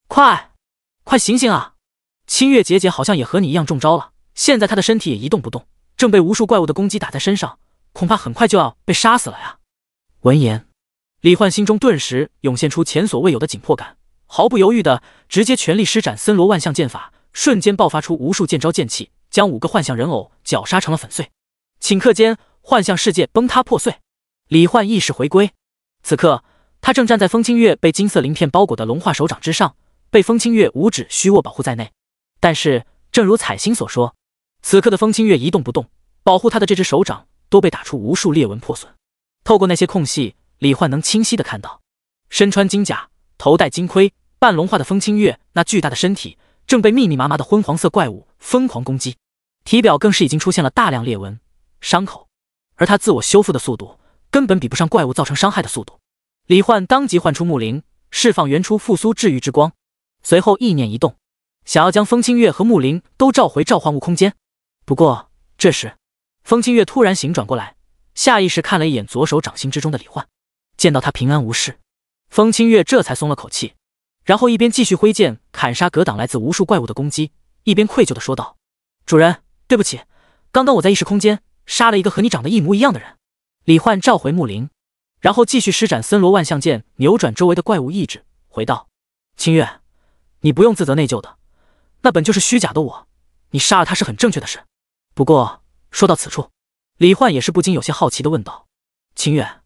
快醒醒啊！清月姐姐好像也和你一样中招了，现在她的身体也一动不动，正被无数怪物的攻击打在身上，恐怕很快就要被杀死了呀。闻言，李焕心中顿时涌现出前所未有的紧迫感，毫不犹豫的直接全力施展森罗万象剑法，瞬间爆发出无数剑招剑气，将5个幻象人偶绞杀成了粉碎。顷刻间，幻象世界崩塌破碎，李焕意识回归。此刻，他正站在风清月被金色鳞片包裹的龙化手掌之上，被风清月五指虚握保护在内。但是，正如彩星所说，此刻的风清月一动不动，保护他的这只手掌都被打出无数裂纹破损。透过那些空隙，李焕能清晰地看到，身穿金甲、头戴金盔、半龙化的风清月那巨大的身体正被密密麻麻的昏黄色怪物疯狂攻击，体表更是已经出现了大量裂纹、伤口，而他自我修复的速度根本比不上怪物造成伤害的速度。李焕当即唤出木灵，释放原初复苏治愈之光，随后意念一动，想要将风清月和木灵都召回召唤物空间。不过这时，风清月突然醒转过来，下意识看了一眼左手掌心之中的李焕，见到他平安无事，风清月这才松了口气，然后一边继续挥剑砍杀格挡来自无数怪物的攻击，一边愧疚地说道：“主人，对不起，刚刚我在意识空间杀了一个和你长得一模一样的人。”李焕召回木灵，然后继续施展森罗万象剑，扭转周围的怪物意志，回道：“清月，你不用自责内疚的，那本就是虚假的我，你杀了他是很正确的事。不过说到此处，李焕也是不禁有些好奇地问道：清月，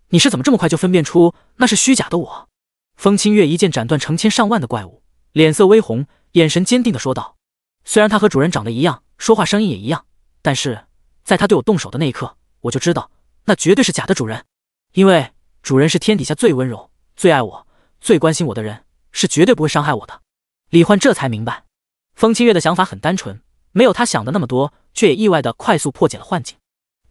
你是怎么这么快就分辨出那是虚假的我？”风清月一剑斩断成千上万的怪物，脸色微红，眼神坚定地说道：“虽然他和主人长得一样，说话声音也一样，但是在他对我动手的那一刻，我就知道那绝对是假的主人。因为主人是天底下最温柔、最爱我、最关心我的人，是绝对不会伤害我的。”李焕这才明白，风清月的想法很单纯，没有他想的那么多，却也意外地快速破解了幻境。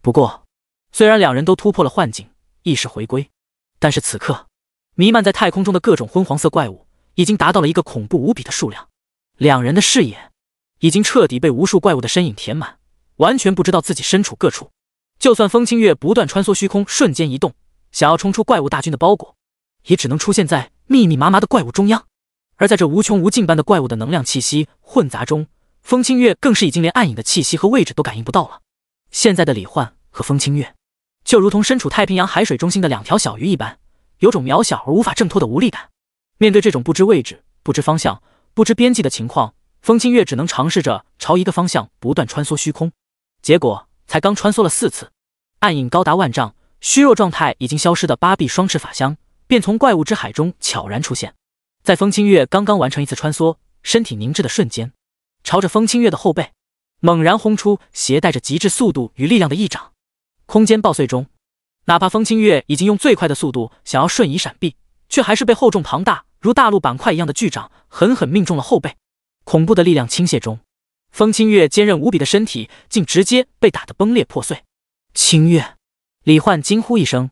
不过，虽然两人都突破了幻境，意识回归，但是此刻弥漫在太空中的各种昏黄色怪物已经达到了一个恐怖无比的数量，两人的视野已经彻底被无数怪物的身影填满，完全不知道自己身处各处。就算风清月不断穿梭虚空，瞬间移动，想要冲出怪物大军的包裹，也只能出现在密密麻麻的怪物中央。而在这无穷无尽般的怪物的能量气息混杂中，风清月更是已经连暗影的气息和位置都感应不到了。现在的李焕和风清月就如同身处太平洋海水中心的两条小鱼一般，有种渺小而无法挣脱的无力感。面对这种不知位置、不知方向、不知边际的情况，风清月只能尝试着朝一个方向不断穿梭虚空。结果才刚穿梭了4次，暗影高达万丈、虚弱状态已经消失的八臂双翅法相便从怪物之海中悄然出现。在风清月刚刚完成一次穿梭，身体凝滞的瞬间，朝着风清月的后背猛然轰出携带着极致速度与力量的一掌。空间爆碎中，哪怕风清月已经用最快的速度想要瞬移闪避，却还是被厚重庞大如大陆板块一样的巨掌狠狠命中了后背。恐怖的力量倾泻中，风清月坚韧无比的身体竟直接被打得崩裂破碎。清月，李焕惊呼一声，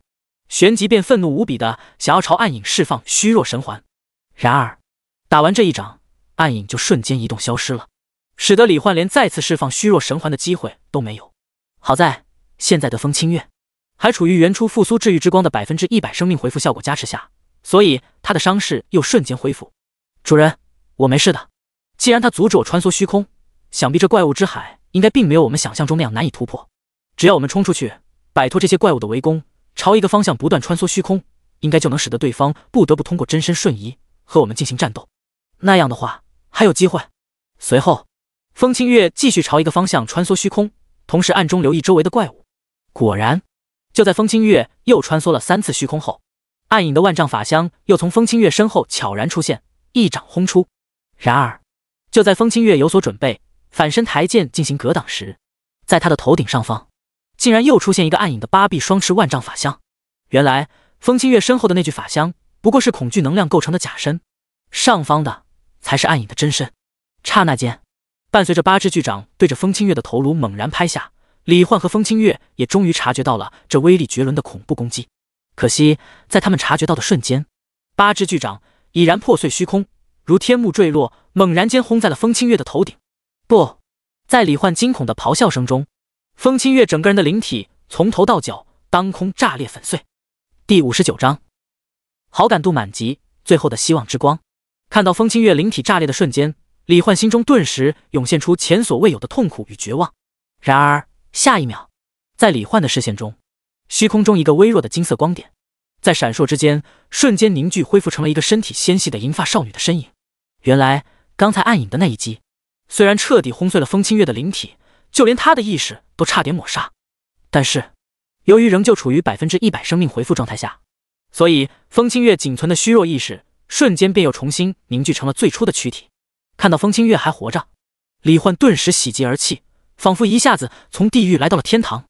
旋即便愤怒无比的想要朝暗影释放虚弱神环。然而打完这一掌，暗影就瞬间移动消失了，使得李焕连再次释放虚弱神环的机会都没有。好在现在的风清月还处于原初复苏治愈之光的100%生命回复效果加持下，所以他的伤势又瞬间恢复。主人，我没事的。既然他阻止我穿梭虚空，想必这怪物之海应该并没有我们想象中那样难以突破。只要我们冲出去，摆脱这些怪物的围攻，朝一个方向不断穿梭虚空，应该就能使得对方不得不通过真身瞬移和我们进行战斗。那样的话还有机会。随后风清月继续朝一个方向穿梭虚空，同时暗中留意周围的怪物。果然，就在风清月又穿梭了3次虚空后，暗影的万丈法相又从风清月身后悄然出现，一掌轰出。然而就在风清月有所准备反身抬剑进行格挡时，在他的头顶上方竟然又出现一个暗影的8臂双翅万丈法相。原来风清月身后的那具法相不过是恐惧能量构成的假身，上方的才是暗影的真身。刹那间，伴随着8只巨掌对着风清月的头颅猛然拍下，李焕和风清月也终于察觉到了这威力绝伦的恐怖攻击。可惜在他们察觉到的瞬间，8只巨掌已然破碎虚空，如天幕坠落，猛然间轰在了风清月的头顶。不！在李焕惊恐的咆哮声中，风清月整个人的灵体从头到脚当空炸裂粉碎。第59章，好感度满级，最后的希望之光。看到风清月灵体炸裂的瞬间，李焕心中顿时涌现出前所未有的痛苦与绝望。然而下一秒，在李焕的视线中，虚空中一个微弱的金色光点在闪烁之间，瞬间凝聚，恢复成了一个身体纤细的银发少女的身影。原来刚才暗影的那一击，虽然彻底轰碎了风清月的灵体，就连他的意识都差点抹杀，但是由于仍旧处于100%生命回复状态下，所以风清月仅存的虚弱意识瞬间便又重新凝聚成了最初的躯体。看到风清月还活着，李焕顿时喜极而泣，仿佛一下子从地狱来到了天堂，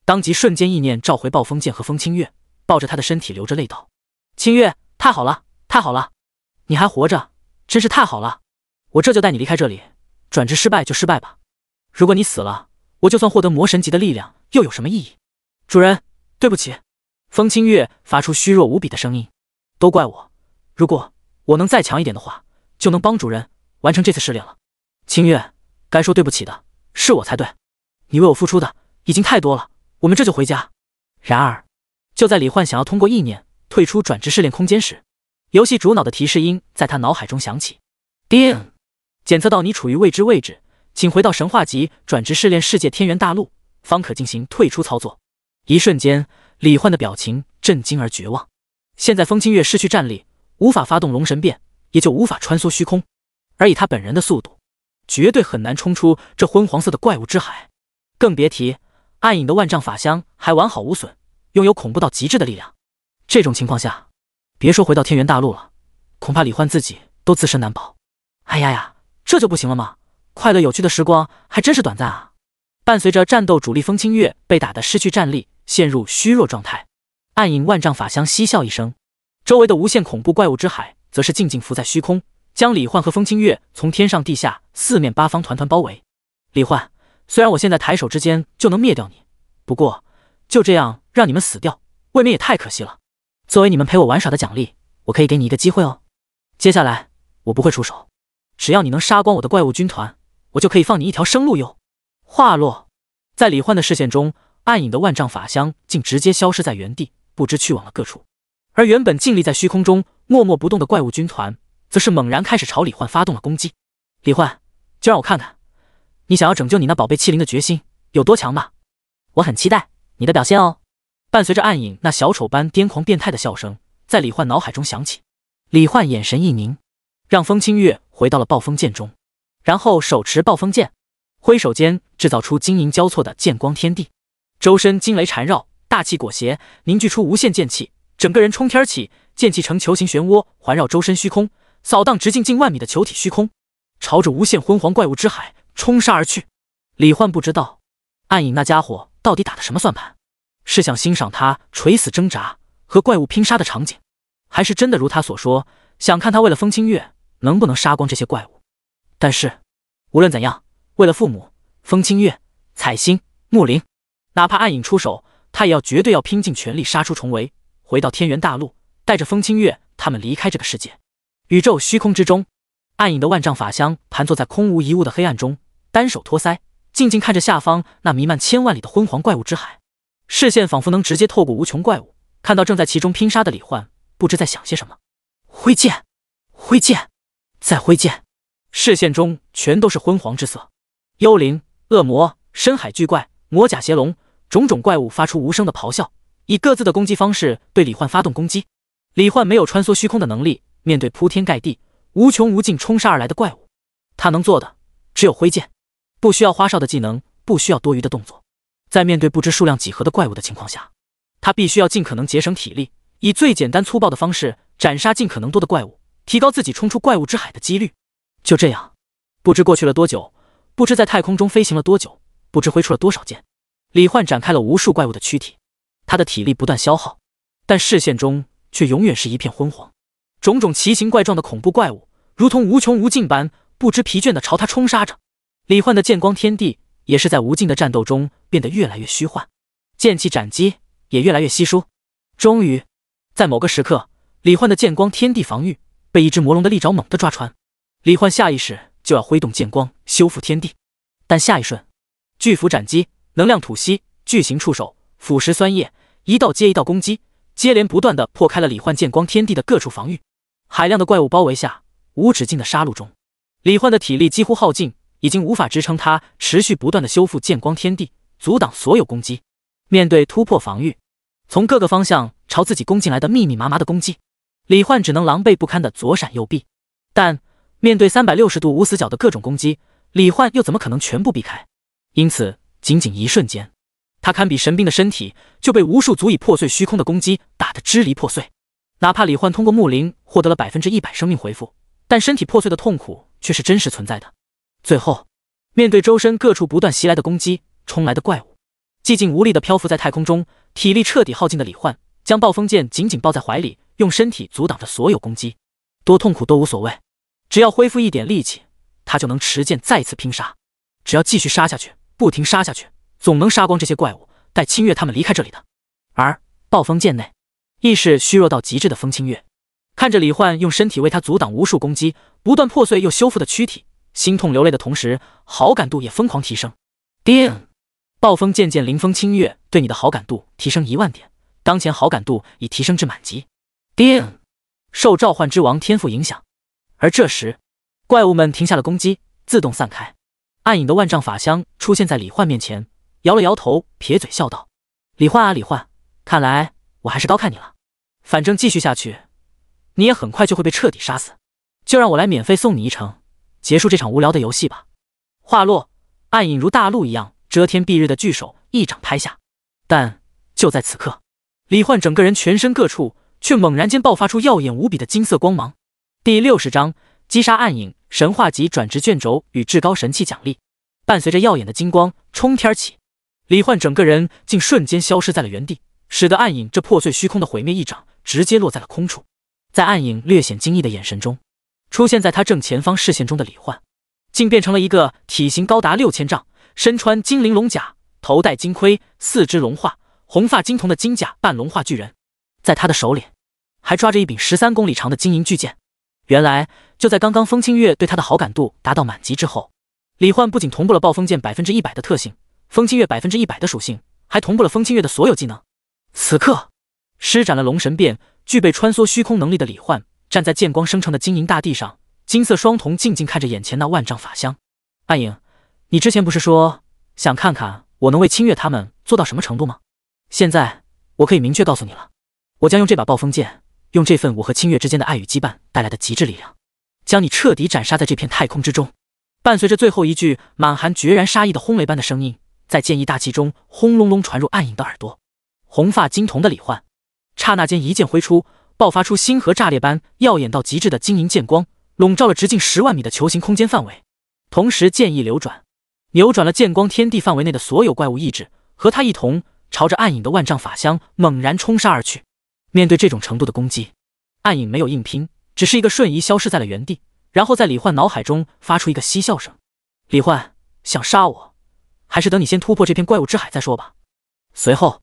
当即瞬间意念召回暴风剑和风清月，抱着他的身体流着泪道：清月，太好了，太好了，你还活着，真是太好了，我这就带你离开这里，转职失败就失败吧，如果你死了，我就算获得魔神级的力量又有什么意义？主人，对不起。风清月发出虚弱无比的声音，都怪我，如果我能再强一点的话，就能帮主人完成这次试炼了。清月，该说对不起的是我才对，你为我付出的已经太多了，我们这就回家。然而就在李焕想要通过意念退出转职试炼空间时，游戏主脑的提示音在他脑海中响起：叮，检测到你处于未知位置，请回到神话级转职试炼世界天元大陆，方可进行退出操作。一瞬间，李焕的表情震惊而绝望。现在风清月失去战力，无法发动龙神变，也就无法穿梭虚空，而以他本人的速度，绝对很难冲出这昏黄色的怪物之海，更别提暗影的万丈法相还完好无损，拥有恐怖到极致的力量。这种情况下，别说回到天元大陆了，恐怕李焕自己都自身难保。哎呀呀，这就不行了吗？快乐有趣的时光还真是短暂啊！伴随着战斗主力风清月被打得失去战力，陷入虚弱状态，暗影万丈法相嬉笑一声，周围的无限恐怖怪物之海则是静静浮在虚空，将李焕和风清月从天上地下四面八方团团包围。李焕，虽然我现在抬手之间就能灭掉你，不过就这样让你们死掉，未免也太可惜了。作为你们陪我玩耍的奖励，我可以给你一个机会哦。接下来我不会出手，只要你能杀光我的怪物军团，我就可以放你一条生路哟。话落，在李焕的视线中，暗影的万丈法相竟直接消失在原地，不知去往了各处。而原本静立在虚空中默默不动的怪物军团，则是猛然开始朝李焕发动了攻击。李焕，就让我看看你想要拯救你那宝贝欺凌的决心有多强吧！我很期待你的表现哦。伴随着暗影那小丑般癫狂变态的笑声在李焕脑海中响起，李焕眼神一凝，让风清月回到了暴风剑中，然后手持暴风剑，挥手间制造出金银交错的剑光天地，周身惊雷缠绕，大气裹挟，凝聚出无限剑气，整个人冲天起，剑气呈球形漩涡环绕周身虚空，扫荡直径近万米的球体虚空，朝着无限昏黄怪物之海冲杀而去。李焕不知道暗影那家伙到底打的什么算盘，是想欣赏他垂死挣扎和怪物拼杀的场景，还是真的如他所说，想看他为了风清月能不能杀光这些怪物。但是无论怎样，为了父母、风清月、彩星、木灵，哪怕暗影出手，他也要绝对要拼尽全力杀出重围，回到天元大陆，带着风清月他们离开这个世界。宇宙虚空之中，暗影的万丈法相盘坐在空无一物的黑暗中，单手托腮，静静看着下方那弥漫千万里的昏黄怪物之海，视线仿佛能直接透过无穷怪物，看到正在其中拼杀的李焕，不知在想些什么。挥剑，挥剑，再挥剑，视线中全都是昏黄之色，幽灵、恶魔、深海巨怪、魔甲邪龙，种种怪物发出无声的咆哮，以各自的攻击方式对李焕发动攻击。李焕没有穿梭虚空的能力，面对铺天盖地、无穷无尽冲杀而来的怪物，他能做的只有挥剑，不需要花哨的技能，不需要多余的动作。在面对不知数量几何的怪物的情况下，他必须要尽可能节省体力，以最简单粗暴的方式斩杀尽可能多的怪物，提高自己冲出怪物之海的几率。就这样，不知过去了多久，不知在太空中飞行了多久，不知挥出了多少剑，李焕展开了无数怪物的躯体，他的体力不断消耗，但视线中却永远是一片昏黄。种种奇形怪状的恐怖怪物，如同无穷无尽般不知疲倦地朝他冲杀着。李焕的剑光天地也是在无尽的战斗中变得越来越虚幻，剑气斩击也越来越稀疏。终于，在某个时刻，李焕的剑光天地防御被一只魔龙的利爪猛地抓穿。李焕下意识就要挥动剑光修复天地，但下一瞬，巨斧斩击、能量吐息、巨型触手、腐蚀酸液，一道接一道攻击，接连不断地破开了李焕剑光天地的各处防御。海量的怪物包围下，无止境的杀戮中，李焕的体力几乎耗尽，已经无法支撑他持续不断的修复剑光天地，阻挡所有攻击。面对突破防御，从各个方向朝自己攻进来的密密麻麻的攻击，李焕只能狼狈不堪的左闪右避。但面对360度无死角的各种攻击，李焕又怎么可能全部避开？因此，仅仅一瞬间，他堪比神兵的身体就被无数足以破碎虚空的攻击打得支离破碎。哪怕李焕通过木灵获得了100%生命回复，但身体破碎的痛苦却是真实存在的。最后，面对周身各处不断袭来的攻击，冲来的怪物，寂静无力地漂浮在太空中，体力彻底耗尽的李焕将暴风剑紧紧抱在怀里，用身体阻挡着所有攻击，多痛苦都无所谓，只要恢复一点力气，他就能持剑再次拼杀。只要继续杀下去，不停杀下去，总能杀光这些怪物，带清月他们离开这里的。而暴风剑内，意识虚弱到极致的风清月，看着李焕用身体为他阻挡无数攻击，不断破碎又修复的躯体，心痛流泪的同时，好感度也疯狂提升。叮！暴风剑剑凌风清月对你的好感度提升10000点，当前好感度已提升至满级。叮！受召唤之王天赋影响。而这时，怪物们停下了攻击，自动散开。暗影的万丈法相出现在李焕面前，摇了摇头，撇嘴笑道：“李焕啊，李焕，看来我还是高看你了。反正继续下去，你也很快就会被彻底杀死。就让我来免费送你一程，结束这场无聊的游戏吧。”话落，暗影如大陆一样遮天蔽日的巨手一掌拍下。但就在此刻，李焕整个人全身各处却猛然间爆发出耀眼无比的金色光芒。第60章击杀暗影神话级转职卷轴与至高神器奖励。伴随着耀眼的金光冲天起，李焕整个人竟瞬间消失在了原地，使得暗影这破碎虚空的毁灭一掌直接落在了空处。在暗影略显惊异的眼神中，出现在他正前方视线中的李焕，竟变成了一个体型高达6000丈、身穿金鳞龙甲、头戴金盔、四肢龙化、红发金瞳的金甲半龙化巨人。在他的手里还抓着一柄13公里长的金银巨剑。原来就在刚刚风清月对他的好感度达到满级之后，李焕不仅同步了暴风剑100%的特性，风清月100%的属性，还同步了风清月的所有技能。此刻施展了龙神变，具备穿梭虚空能力的李焕站在剑光生成的金银大地上，金色双瞳静静看着眼前那万丈法相。暗影，你之前不是说想看看我能为清月他们做到什么程度吗？现在我可以明确告诉你了，我将用这把暴风剑，用这份我和清月之间的爱与羁绊带来的极致力量，将你彻底斩杀在这片太空之中。伴随着最后一句满含决然杀意的轰雷般的声音，在剑意大气中轰隆隆传入暗影的耳朵。红发金瞳的李焕刹那间一剑挥出，爆发出星河炸裂般耀眼到极致的金银剑光，笼罩了直径10万米的球形空间范围。同时剑意流转，扭转了剑光天地范围内的所有怪物意志，和他一同朝着暗影的万丈法相猛然冲杀而去。面对这种程度的攻击，暗影没有硬拼，只是一个瞬移消失在了原地，然后在李焕脑海中发出一个嬉笑声。李焕，想杀我，还是等你先突破这片怪物之海再说吧。随后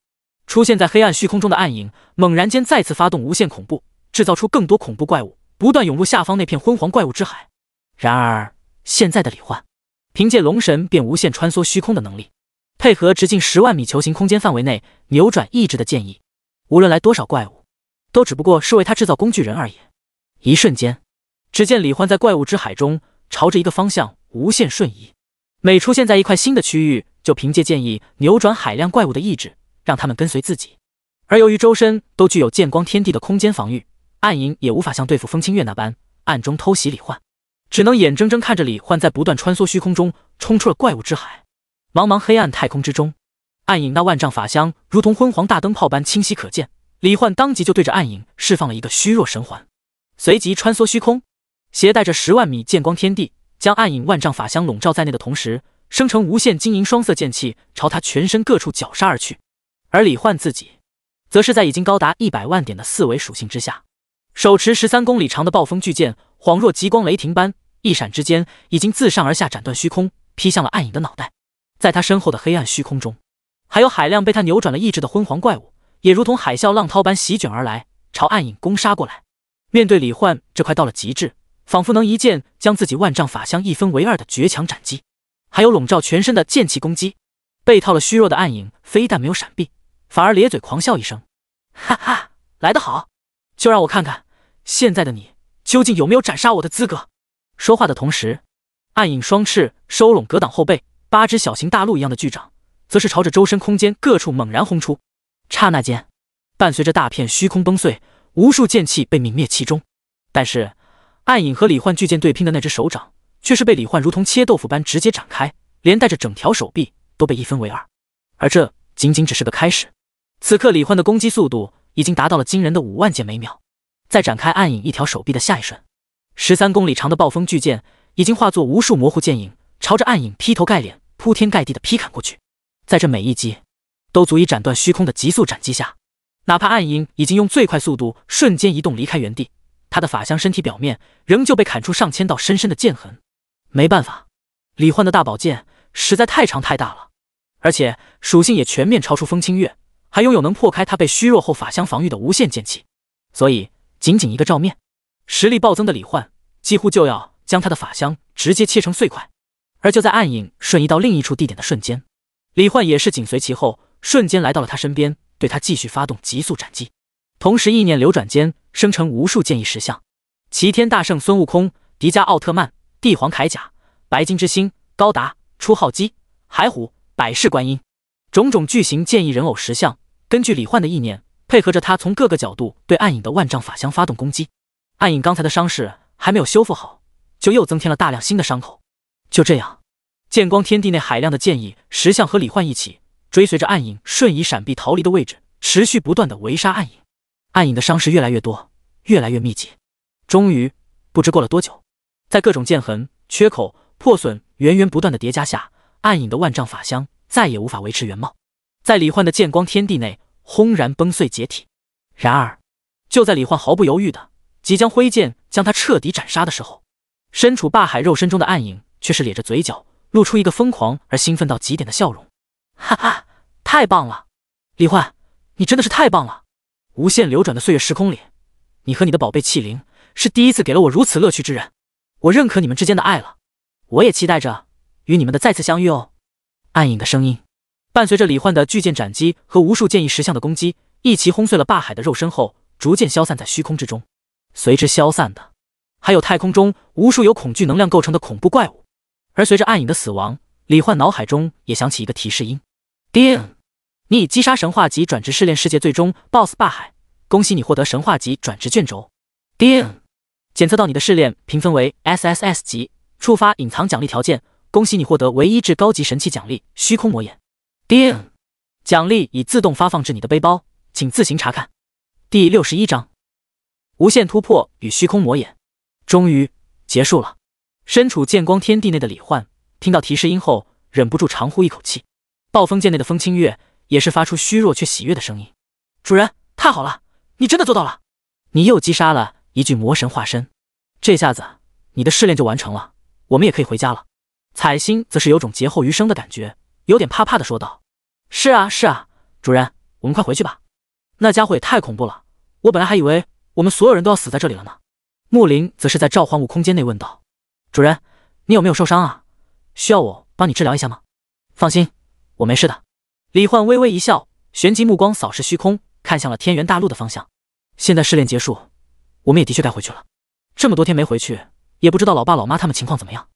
出现在黑暗虚空中的暗影猛然间再次发动无限恐怖，制造出更多恐怖怪物，不断涌入下方那片昏黄怪物之海。然而现在的李焕凭借龙神便无限穿梭虚空的能力，配合直径10万米球形空间范围内扭转意志的剑意，无论来多少怪物，都只不过是为他制造工具人而已。一瞬间，只见李焕在怪物之海中朝着一个方向无限瞬移，每出现在一块新的区域，就凭借剑意扭转海量怪物的意志，让他们跟随自己。而由于周身都具有剑光天地的空间防御，暗影也无法像对付风清月那般暗中偷袭李焕，只能眼睁睁看着李焕在不断穿梭虚空中冲出了怪物之海。茫茫黑暗太空之中，暗影那万丈法相如同昏黄大灯泡般清晰可见。李焕当即就对着暗影释放了一个虚弱神环，随即穿梭虚空，携带着10万米剑光天地，将暗影万丈法相笼罩在内的同时，生成无限金银双色剑气，朝他全身各处绞杀而去。而李焕自己则是在已经高达100万点的4维属性之下，手持13公里长的暴风巨剑，恍若极光雷霆般，一闪之间已经自上而下斩断虚空，劈向了暗影的脑袋。在他身后的黑暗虚空中，还有海量被他扭转了意志的昏黄怪物，也如同海啸浪涛般席卷而来，朝暗影攻杀过来。面对李焕这快到了极致，仿佛能一剑将自己万丈法相一分为二的绝强斩击，还有笼罩全身的剑气攻击，被套了虚弱的暗影非但没有闪避，反而咧嘴狂笑一声：“哈哈，来得好，就让我看看现在的你究竟有没有斩杀我的资格。”说话的同时，暗影双翅收拢格挡后背，8只小型大陆一样的巨掌则是朝着周身空间各处猛然轰出。刹那间，伴随着大片虚空崩碎，无数剑气被泯灭其中。但是暗影和李焕巨剑对拼的那只手掌，却是被李焕如同切豆腐般直接展开，连带着整条手臂都被一分为二。而这仅仅只是个开始。此刻李焕的攻击速度已经达到了惊人的5万剑每秒。在展开暗影一条手臂的下一瞬，13公里长的暴风巨剑已经化作无数模糊剑影，朝着暗影劈头盖脸、铺天盖地的劈砍过去。在这每一击都足以斩断虚空的急速斩击下，哪怕暗影已经用最快速度瞬间移动离开原地，他的法相身体表面仍旧被砍出上千道深深的剑痕。没办法，李焕的大宝剑实在太长太大了，而且属性也全面超出风清月，还拥有能破开他被虚弱后法相防御的无限剑气，所以仅仅一个照面，实力暴增的李焕几乎就要将他的法相直接切成碎块。而就在暗影瞬移到另一处地点的瞬间，李焕也是紧随其后，瞬间来到了他身边，对他继续发动急速斩击。同时意念流转间生成无数剑意石像，齐天大圣孙悟空、迪迦奥特曼、帝皇铠甲、白金之星、高达、初号机、海虎、百世观音，种种巨型剑意人偶石像，根据李焕的意念，配合着他从各个角度对暗影的万丈法相发动攻击。暗影刚才的伤势还没有修复好，就又增添了大量新的伤口。就这样，剑光天地内海量的剑意石像和李焕一起追随着暗影瞬移闪避逃离的位置，持续不断的围杀暗影。暗影的伤势越来越多，越来越密集。终于，不知过了多久，在各种剑痕、缺口、破损源源不断的叠加下，暗影的万丈法相再也无法维持原貌，在李焕的剑光天地内轰然崩碎解体。然而，就在李焕毫不犹豫的即将挥剑将他彻底斩杀的时候，身处霸海肉身中的暗影却是咧着嘴角，露出一个疯狂而兴奋到极点的笑容。哈哈，太棒了！李焕，你真的是太棒了！无限流转的岁月时空里，你和你的宝贝器灵是第一次给了我如此乐趣之人，我认可你们之间的爱了，我也期待着与你们的再次相遇哦。暗影的声音伴随着李焕的巨剑斩击和无数剑意石像的攻击，一齐轰碎了霸海的肉身后，逐渐消散在虚空之中。随之消散的还有太空中无数由恐惧能量构成的恐怖怪物。而随着暗影的死亡，李焕脑海中也响起一个提示音：叮！你已击杀神话级转职试炼世界最终 BOSS 霸海，恭喜你获得神话级转职卷轴。叮！检测到你的试炼评分为 SSS 级，触发隐藏奖励条件，恭喜你获得唯一至高级神器奖励虚空魔眼。叮！奖励已自动发放至你的背包，请自行查看。第61章无限突破与虚空魔眼终于结束了。身处剑光天地内的李焕听到提示音后，忍不住长呼一口气。暴风剑内的风清月也是发出虚弱却喜悦的声音：主人，太好了，你真的做到了！你又击杀了一具魔神化身，这下子你的试炼就完成了，我们也可以回家了。彩星则是有种劫后余生的感觉，有点怕怕的说道：是啊是啊，主人，我们快回去吧。那家伙也太恐怖了，我本来还以为我们所有人都要死在这里了呢。木林则是在召唤物空间内问道：主人，你有没有受伤啊？需要我帮你治疗一下吗？放心，我没事的。李焕微微一笑，旋即目光扫视虚空，看向了天元大陆的方向。现在试炼结束，我们也的确该回去了。这么多天没回去，也不知道老爸老妈他们情况怎么样。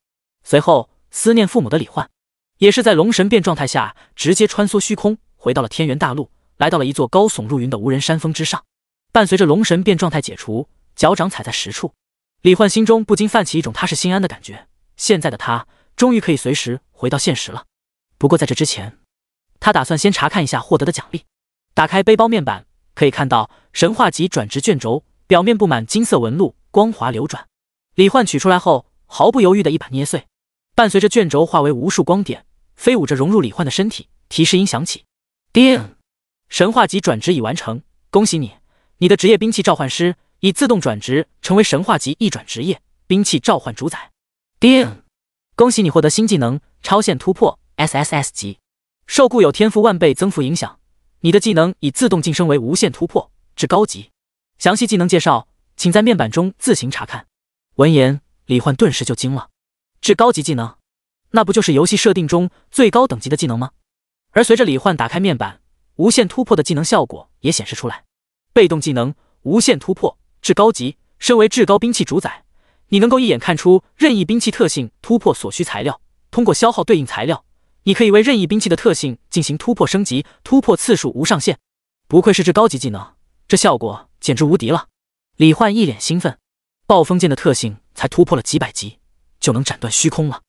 随后思念父母的李焕也是在龙神变状态下直接穿梭虚空，回到了天元大陆，来到了一座高耸入云的无人山峰之上。伴随着龙神变状态解除，脚掌踩在实处，李焕心中不禁泛起一种踏实心安的感觉。现在的他终于可以随时回到现实了。不过在这之前，他打算先查看一下获得的奖励。打开背包面板，可以看到神话级转职卷轴，表面布满金色纹路，光滑流转。李焕取出来后，毫不犹豫的一把捏碎，伴随着卷轴化为无数光点，飞舞着融入李焕的身体。提示音响起：叮！神话级转职已完成，恭喜你，你的职业兵器召唤师已自动转职成为神话级一转职业兵器召唤主宰。叮！恭喜你获得新技能超限突破 SSS 级，受固有天赋万倍增幅影响，你的技能已自动晋升为无限突破至高级。详细技能介绍请在面板中自行查看。闻言，李焕顿时就惊了，至高级技能，那不就是游戏设定中最高等级的技能吗？而随着李焕打开面板，无限突破的技能效果也显示出来。被动技能无限突破至高级，身为至高兵器主宰，你能够一眼看出任意兵器特性突破所需材料，通过消耗对应材料，你可以为任意兵器的特性进行突破升级，突破次数无上限。不愧是至高级技能，这效果简直无敌了！李焕一脸兴奋，暴风剑的特性才突破了几百级，就能斩断虚空了。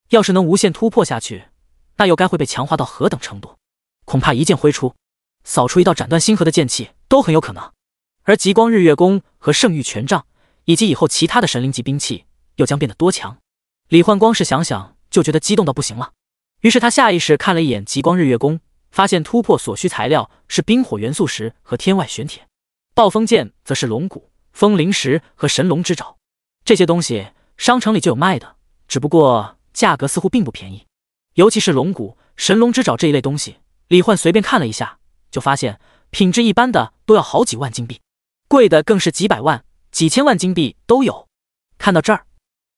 要是能无限突破下去，那又该会被强化到何等程度？恐怕一剑挥出，扫出一道斩断星河的剑气都很有可能。而极光日月弓和圣域权杖，以及以后其他的神灵级兵器，又将变得多强？李焕光是想想就觉得激动到不行了。于是他下意识看了一眼极光日月弓，发现突破所需材料是冰火元素石和天外玄铁，暴风剑则是龙骨、风灵石和神龙之爪。这些东西商城里就有卖的，只不过价格似乎并不便宜。尤其是龙骨、神龙之爪这一类东西，李焕随便看了一下，就发现品质一般的都要好几万金币，贵的更是几百万、几千万金币都有。看到这儿，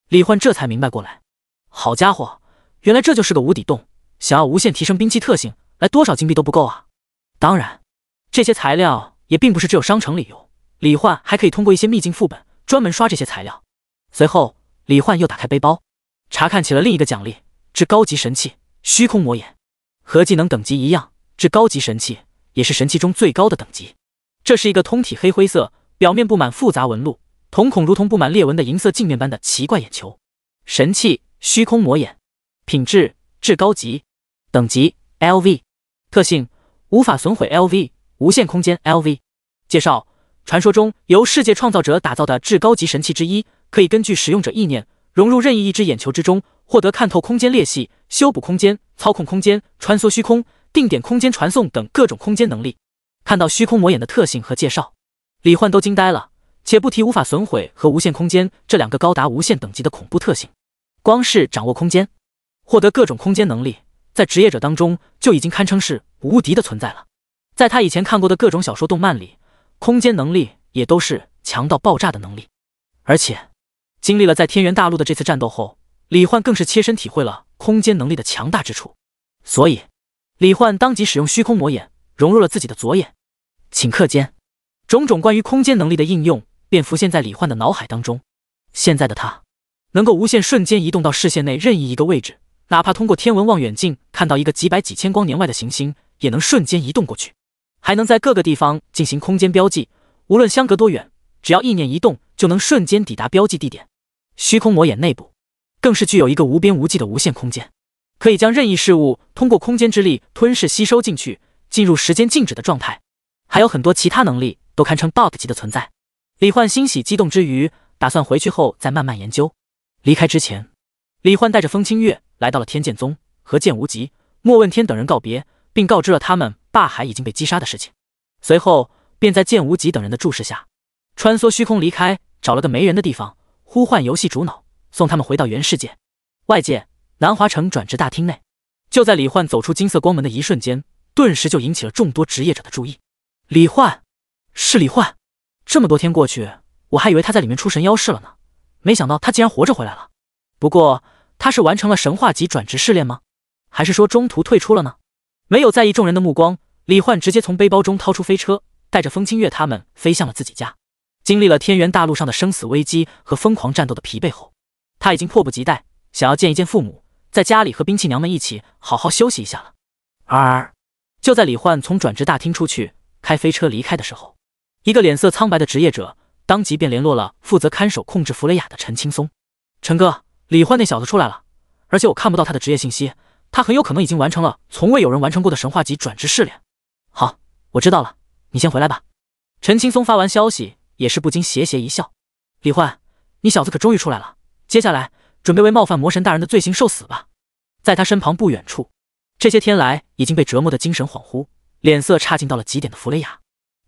李焕这才明白过来，好家伙，原来这就是个无底洞，想要无限提升兵器特性，来多少金币都不够啊！当然，这些材料也并不是只有商城里有，李焕还可以通过一些秘境副本专门刷这些材料。随后，李焕又打开背包，查看起了另一个奖励——至高级神器虚空魔眼。和技能等级一样，至高级神器也是神器中最高的等级。这是一个通体黑灰色，表面布满复杂纹路，瞳孔如同布满裂纹的银色镜面般的奇怪眼球。神器虚空魔眼，品质至高级，等级 LV， 特性无法损毁 LV， 无限空间 LV。介绍：传说中由世界创造者打造的至高级神器之一，可以根据使用者意念融入任意一只眼球之中，获得看透空间裂隙、修补空间、操控空间、穿梭虚空、定点空间传送等各种空间能力。看到虚空魔眼的特性和介绍，李焕都惊呆了。且不提无法损毁和无限空间这两个高达无限等级的恐怖特性，光是掌握空间，获得各种空间能力，在职业者当中就已经堪称是无敌的存在了。在他以前看过的各种小说动漫里，空间能力也都是强到爆炸的能力。而且经历了在天元大陆的这次战斗后，李焕更是切身体会了空间能力的强大之处。所以李焕当即使用虚空魔眼融入了自己的左眼。顷刻间，种种关于空间能力的应用便浮现在李焕的脑海当中。现在的他能够无限瞬间移动到视线内任意一个位置，哪怕通过天文望远镜看到一个几百几千光年外的行星，也能瞬间移动过去，还能在各个地方进行空间标记，无论相隔多远，只要意念移动就能瞬间抵达标记地点。虚空魔眼内部更是具有一个无边无际的无限空间，可以将任意事物通过空间之力吞噬吸收进去，进入时间静止的状态。还有很多其他能力都堪称 BOSS 级的存在。李焕欣喜激动之余，打算回去后再慢慢研究。离开之前，李焕带着风清月来到了天剑宗，和剑无极、莫问天等人告别，并告知了他们霸海已经被击杀的事情。随后便在剑无极等人的注视下，穿梭虚空离开，找了个没人的地方，呼唤游戏主脑，送他们回到原世界。外界南华城转职大厅内，就在李焕走出金色光门的一瞬间，顿时就引起了众多职业者的注意。李焕，是李焕！这么多天过去，我还以为他在里面出神妖式了呢，没想到他竟然活着回来了。不过他是完成了神话级转职试炼吗？还是说中途退出了呢？没有在意众人的目光，李焕直接从背包中掏出飞车，带着风清月他们飞向了自己家。经历了天元大陆上的生死危机和疯狂战斗的疲惫后，他已经迫不及待想要见一见父母，在家里和兵器娘们一起好好休息一下了。而就在李焕从转职大厅出去开飞车离开的时候，一个脸色苍白的职业者当即便联络了负责看守控制弗雷亚的陈青松。陈哥，李焕那小子出来了，而且我看不到他的职业信息，他很有可能已经完成了从未有人完成过的神话级转职试炼。好，我知道了，你先回来吧。陈青松发完消息也是不禁邪邪一笑。李焕，你小子可终于出来了，接下来准备为冒犯魔神大人的罪行受死吧。在他身旁不远处，这些天来已经被折磨得精神恍惚，脸色差劲到了极点的弗雷亚，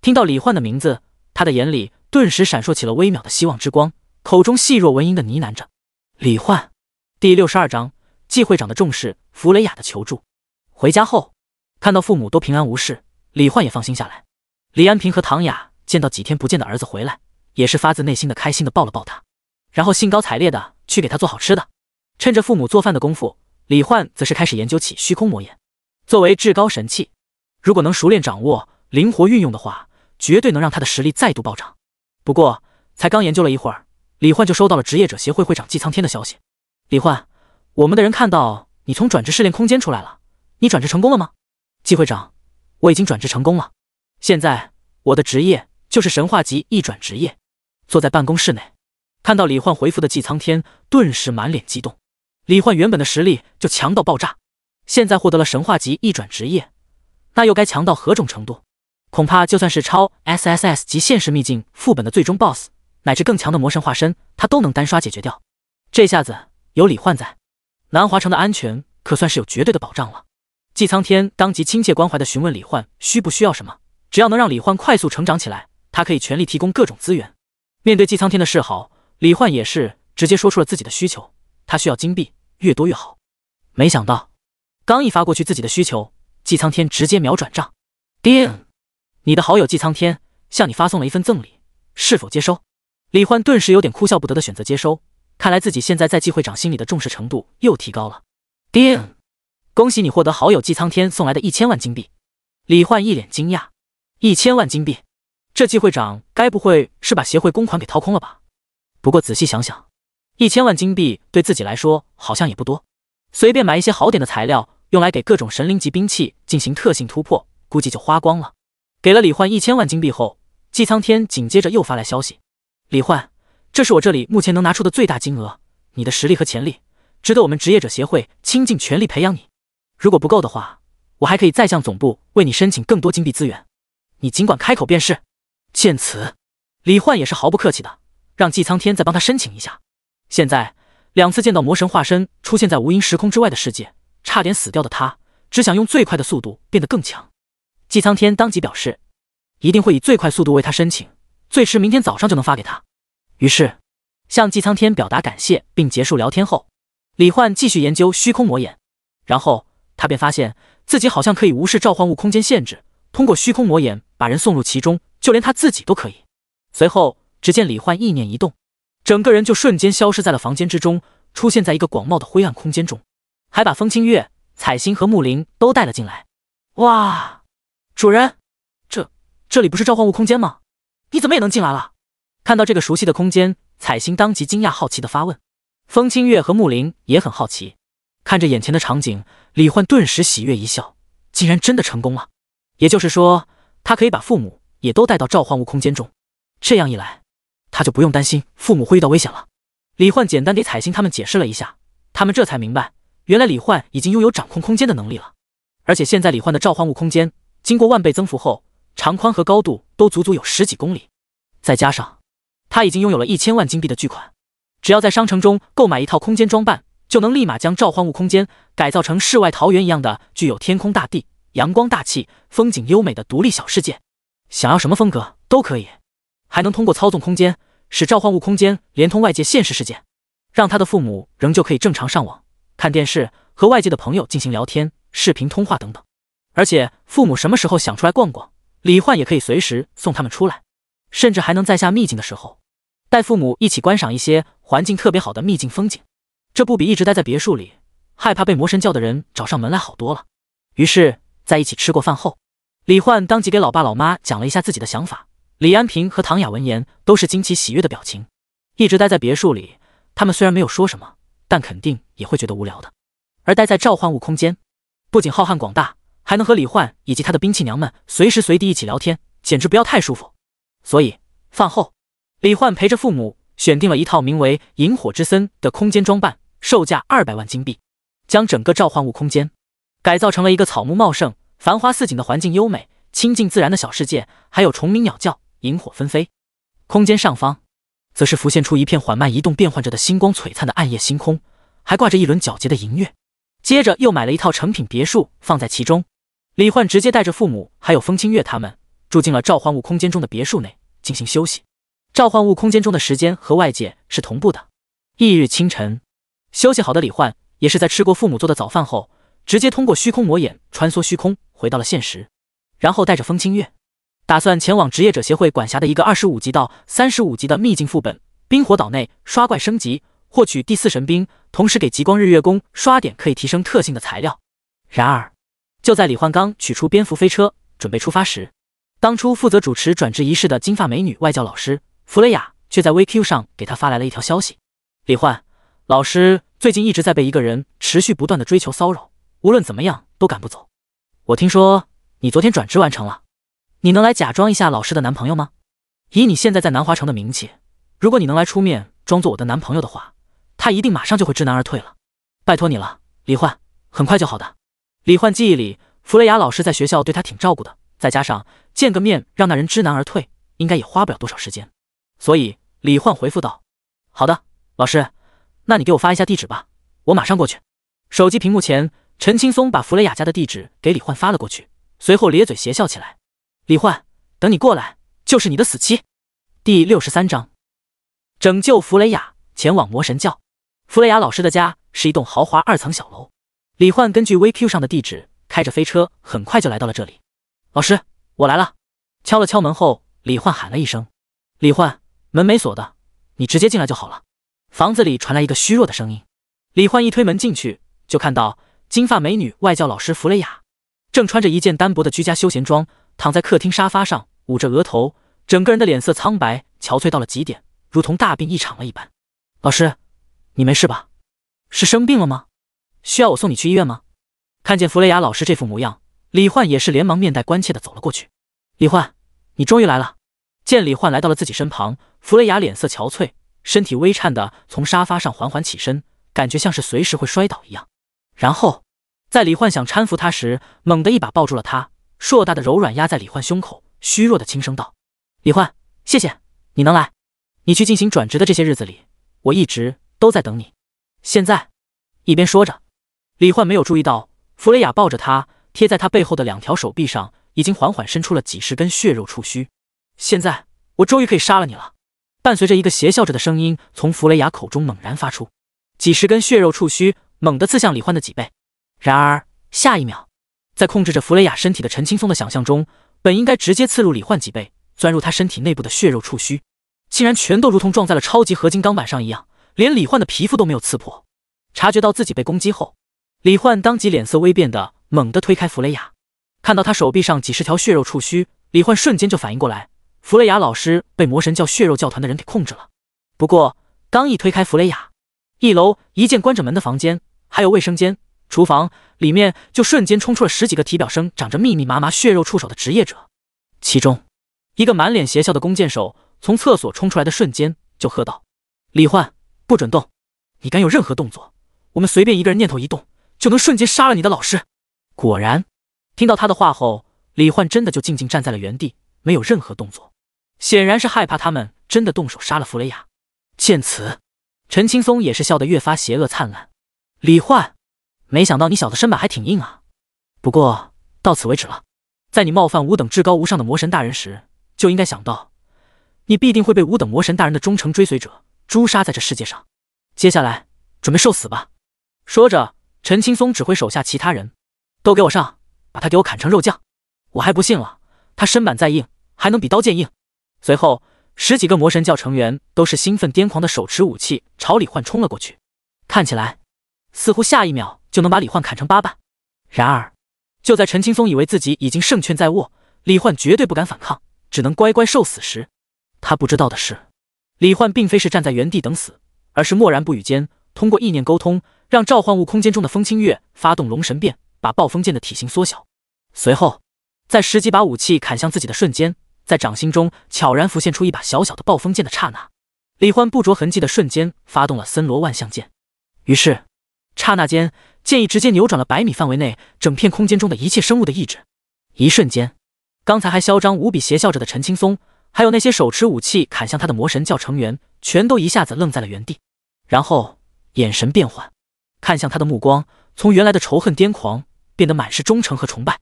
听到李焕的名字，他的眼里顿时闪烁起了微渺的希望之光，口中细若蚊蝇的呢喃着：李焕。第62章，季会长的重视，弗雷亚的求助。回家后，看到父母都平安无事，李焕也放心下来。李安平和唐雅见到几天不见的儿子回来，也是发自内心的开心的抱了抱他，然后兴高采烈的去给他做好吃的。趁着父母做饭的功夫，李焕则是开始研究起虚空魔眼。作为至高神器，如果能熟练掌握、灵活运用的话，绝对能让他的实力再度暴涨。不过才刚研究了一会儿，李焕就收到了职业者协会会长季苍天的消息。李焕，我们的人看到你从转职试炼空间出来了，你转职成功了吗？季会长，我已经转职成功了，现在我的职业就是神话级一转职业。坐在办公室内，看到李焕回复的季苍天，顿时满脸激动。李焕原本的实力就强到爆炸，现在获得了神话级一转职业，那又该强到何种程度？恐怕就算是超 SSS 级现实秘境副本的最终 BOSS， 乃至更强的魔神化身，他都能单刷解决掉。这下子有李焕在，南华城的安全可算是有绝对的保障了。季苍天当即亲切关怀地询问李焕需不需要什么，只要能让李焕快速成长起来，他可以全力提供各种资源。面对季苍天的示好，李焕也是直接说出了自己的需求，他需要金币，越多越好。没想到刚一发过去自己的需求，季苍天直接秒转账。叮，你的好友季苍天向你发送了一份赠礼，是否接收？李焕顿时有点哭笑不得的选择接收，看来自己现在在季会长心里的重视程度又提高了。叮，恭喜你获得好友季苍天送来的1000万金币。李焕一脸惊讶，1000万金币，这季会长该不会是把协会公款给掏空了吧？不过仔细想想，1000万金币对自己来说好像也不多，随便买一些好点的材料，用来给各种神灵级兵器进行特性突破，估计就花光了。给了李焕1000万金币后，季苍天紧接着又发来消息：李焕，这是我这里目前能拿出的最大金额，你的实力和潜力值得我们职业者协会倾尽全力培养你。如果不够的话，我还可以再向总部为你申请更多金币资源，你尽管开口便是。见此，李焕也是毫不客气的，让季苍天再帮他申请一下。现在2次见到魔神化身出现在无垠时空之外的世界，差点死掉的他，只想用最快的速度变得更强。季苍天当即表示，一定会以最快速度为他申请，最迟明天早上就能发给他。于是向季苍天表达感谢并结束聊天后，李焕继续研究虚空魔眼，然后他便发现自己好像可以无视召唤物空间限制，通过虚空魔眼把人送入其中，就连他自己都可以。随后只见李焕意念一动，整个人就瞬间消失在了房间之中，出现在一个广袤的灰暗空间中，还把风清月、彩星和木林都带了进来。哇，主人，这里不是召唤物空间吗？你怎么也能进来了？看到这个熟悉的空间，彩星当即惊讶好奇地发问。风清月和木林也很好奇，看着眼前的场景，李焕顿时喜悦一笑，竟然真的成功了。也就是说，他可以把父母也都带到召唤物空间中，这样一来，他就不用担心父母会遇到危险了。李焕简单给彩星他们解释了一下，他们这才明白，原来李焕已经拥有掌控空间的能力了。而且现在李焕的召唤物空间经过万倍增幅后，长宽和高度都足足有10几公里，再加上他已经拥有了1000万金币的巨款，只要在商城中购买一套空间装扮，就能立马将召唤物空间改造成世外桃源一样的具有天空大地、阳光大气、风景优美的独立小世界，想要什么风格都可以。还能通过操纵空间，使召唤物空间连通外界现实世界，让他的父母仍旧可以正常上网、看电视，和外界的朋友进行聊天、视频通话等等。而且父母什么时候想出来逛逛，李焕也可以随时送他们出来，甚至还能在下秘境的时候带父母一起观赏一些环境特别好的秘境风景，这不比一直待在别墅里害怕被魔神叫的人找上门来好多了。于是在一起吃过饭后，李焕当即给老爸老妈讲了一下自己的想法。李安平和唐雅闻言都是惊奇喜悦的表情。一直待在别墅里，他们虽然没有说什么，但肯定也会觉得无聊的。而待在召唤物空间，不仅浩瀚广大，还能和李焕以及他的兵器娘们随时随地一起聊天，简直不要太舒服。所以饭后，李焕陪着父母选定了一套名为萤火之森的空间装扮，售价200万金币，将整个召唤物空间改造成了一个草木茂盛、繁花似锦的环境优美、亲近自然的小世界，还有虫鸣鸟叫、萤火纷飞。空间上方则是浮现出一片缓慢移动变换着的星光璀璨的暗夜星空，还挂着一轮皎洁的银月。接着又买了一套成品别墅放在其中。李焕直接带着父母还有风清月他们住进了召唤物空间中的别墅内进行休息。召唤物空间中的时间和外界是同步的。翌日清晨，休息好的李焕也是在吃过父母做的早饭后，直接通过虚空魔眼穿梭虚空回到了现实，然后带着风清月打算前往职业者协会管辖的一个25级到35级的秘境副本冰火岛内刷怪升级，获取第4神兵，同时给极光日月宫刷点可以提升特性的材料。然而就在李焕刚取出蝙蝠飞车准备出发时，当初负责主持转职仪式的金发美女外教老师弗雷亚却在 VQ 上给他发来了一条消息：李焕，老师最近一直在被一个人持续不断的追求骚扰，无论怎么样都赶不走。我听说你昨天转职完成了，你能来假装一下老师的男朋友吗？以你现在在南华城的名气，如果你能来出面装作我的男朋友的话，他一定马上就会知难而退了。拜托你了，李焕，很快就好的。李焕记忆里，弗雷雅老师在学校对他挺照顾的，再加上见个面让那人知难而退，应该也花不了多少时间。所以李焕回复道：好的，老师，那你给我发一下地址吧，我马上过去。手机屏幕前，陈青松把弗雷雅家的地址给李焕发了过去，随后咧嘴邪笑起来。李焕，等你过来就是你的死期。第63章，拯救弗雷雅，前往魔神教。弗雷雅老师的家是一栋豪华2层小楼，李焕根据 VQ 上的地址开着飞车，很快就来到了这里。老师，我来了。敲了敲门后，李焕喊了一声。李焕，门没锁的，你直接进来就好了。房子里传来一个虚弱的声音。李焕一推门进去，就看到金发美女外教老师弗雷雅，正穿着一件单薄的居家休闲装，躺在客厅沙发上，捂着额头，整个人的脸色苍白憔悴到了极点，如同大病一场了一般。老师，你没事吧？是生病了吗？需要我送你去医院吗？看见弗雷雅老师这副模样，李焕也是连忙面带关切地走了过去。李焕，你终于来了。见李焕来到了自己身旁，弗雷雅脸色憔悴，身体微颤地从沙发上缓缓起身，感觉像是随时会摔倒一样。然后在李焕想搀扶他时，猛地一把抱住了他，硕大的柔软压在李焕胸口，虚弱地轻声道：李焕，谢谢你能来，你去进行转职的这些日子里，我一直都在等你。现在，一边说着，李焕没有注意到弗雷雅抱着他，贴在他背后的2条手臂上已经缓缓伸出了几十根血肉触须。现在我终于可以杀了你了。伴随着一个邪笑着的声音从弗雷雅口中猛然发出，几十根血肉触须猛地刺向李焕的脊背。然而下一秒，在控制着弗雷雅身体的陈青松的想象中，本应该直接刺入李焕脊背，钻入他身体内部的血肉触须，竟然全都如同撞在了超级合金钢板上一样，连李焕的皮肤都没有刺破。察觉到自己被攻击后，李焕当即脸色微变的猛地推开弗雷雅。看到他手臂上几十条血肉触须，李焕瞬间就反应过来，弗雷雅老师被魔神教血肉教团的人给控制了。不过刚一推开弗雷雅，1楼一间关着门的房间，还有卫生间、厨房里面就瞬间冲出了10几个体表生长着密密麻麻血肉触手的职业者。其中一个满脸邪笑的弓箭手从厕所冲出来的瞬间就喝道：李焕，不准动，你敢有任何动作，我们随便一个人念头一动就能瞬间杀了你的老师。果然，听到他的话后，李焕真的就静静站在了原地，没有任何动作，显然是害怕他们真的动手杀了弗雷雅。见此，陈青松也是笑得越发邪恶灿烂。李焕，没想到你小子身板还挺硬啊。不过到此为止了，在你冒犯5等至高无上的魔神大人时，就应该想到你必定会被5等魔神大人的忠诚追随者诛杀在这世界上。接下来准备受死吧。说着，陈青松指挥手下其他人都给我上，把他给我砍成肉酱。我还不信了，他身板再硬还能比刀剑硬。随后10几个魔神教成员都是兴奋癫狂的手持武器朝李焕冲了过去，看起来似乎下一秒就能把李焕砍成8瓣。然而就在陈青松以为自己已经胜券在握，李焕绝对不敢反抗，只能乖乖受死时，他不知道的是，李焕并非是站在原地等死，而是默然不语间通过意念沟通，让召唤物空间中的风清月发动龙神变，把暴风剑的体型缩小。随后在10几把武器砍向自己的瞬间，在掌心中悄然浮现出一把小小的暴风剑的刹那，李焕不着痕迹的瞬间发动了森罗万象剑。于是刹那间，剑意直接扭转了100米范围内整片空间中的一切生物的意志。一瞬间，刚才还嚣张无比邪笑着的陈青松，还有那些手持武器砍向他的魔神教成员，全都一下子愣在了原地，然后眼神变换，看向他的目光从原来的仇恨癫狂变得满是忠诚和崇拜。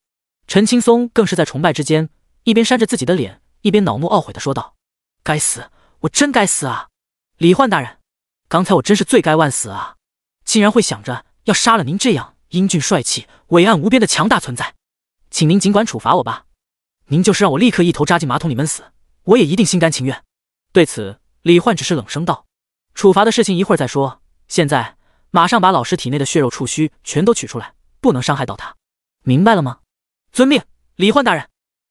陈青松更是在崇拜之间，一边扇着自己的脸，一边恼怒懊悔地说道：该死，我真该死啊！李焕大人，刚才我真是罪该万死啊！竟然会想着要杀了您这样英俊帅气、伟岸无边的强大存在，请您尽管处罚我吧，您就是让我立刻一头扎进马桶里闷死，我也一定心甘情愿。对此，李焕只是冷声道：处罚的事情一会儿再说，现在马上把老师体内的血肉触须全都取出来，不能伤害到他，明白了吗？遵命，李焕大人，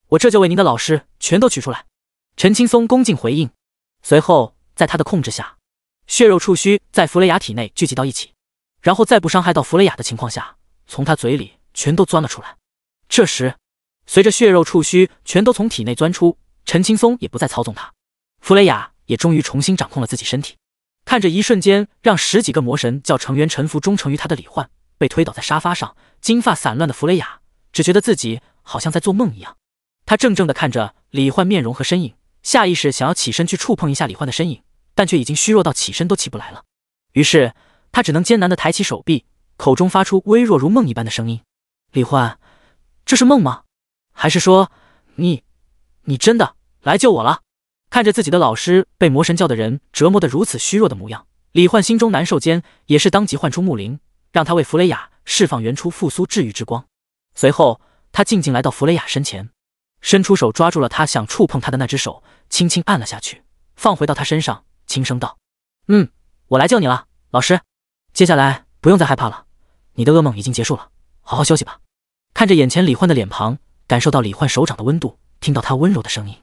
我这就为您的老师全都取出来。陈青松恭敬回应。随后在他的控制下，血肉触须在弗雷雅体内聚集到一起，然后在不伤害到弗雷雅的情况下，从他嘴里全都钻了出来。这时随着血肉触须全都从体内钻出，陈青松也不再操纵他，弗雷雅也终于重新掌控了自己身体，看着一瞬间让10几个魔神教成员臣服忠诚于他的李焕被推倒在沙发上，金发散乱的弗雷雅只觉得自己好像在做梦一样。他怔怔地看着李焕面容和身影，下意识想要起身去触碰一下李焕的身影，但却已经虚弱到起身都起不来了。于是他只能艰难地抬起手臂，口中发出微弱如梦一般的声音：“李焕，这是梦吗？还是说你真的来救我了？”看着自己的老师被魔神教的人折磨得如此虚弱的模样，李焕心中难受间，也是当即唤出木灵，让他为弗雷雅释放原初复苏治愈之光。随后他静静来到弗雷雅身前，伸出手抓住了他想触碰他的那只手，轻轻按了下去，放回到他身上，轻声道：“我来救你了，老师。接下来不用再害怕了，你的噩梦已经结束了，好好休息吧。”看着眼前李焕的脸庞，感受到李焕手掌的温度，听到他温柔的声音，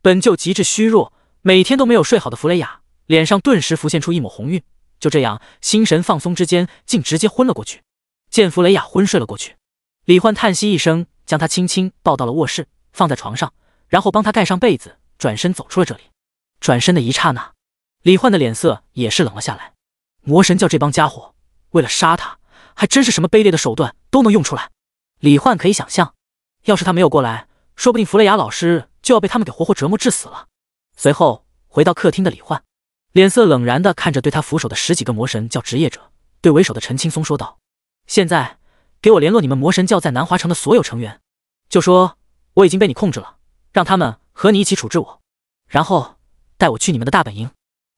本就极致虚弱，每天都没有睡好的弗雷雅脸上顿时浮现出一抹红晕，就这样心神放松之间，竟直接昏了过去。见弗雷雅昏睡了过去，李焕叹息一声，将他轻轻抱到了卧室，放在床上，然后帮他盖上被子，转身走出了这里。转身的一刹那，李焕的脸色也是冷了下来。魔神教这帮家伙为了杀他，还真是什么卑劣的手段都能用出来。李焕可以想象，要是他没有过来，说不定弗雷雅老师就要被他们给活活折磨致死了。随后回到客厅的李焕，脸色冷然地看着对他俯首的10几个魔神教职业者，对为首的陈青松说道：“现在给我联络你们魔神教在南华城的所有成员，就说我已经被你控制了，让他们和你一起处置我，然后带我去你们的大本营。”“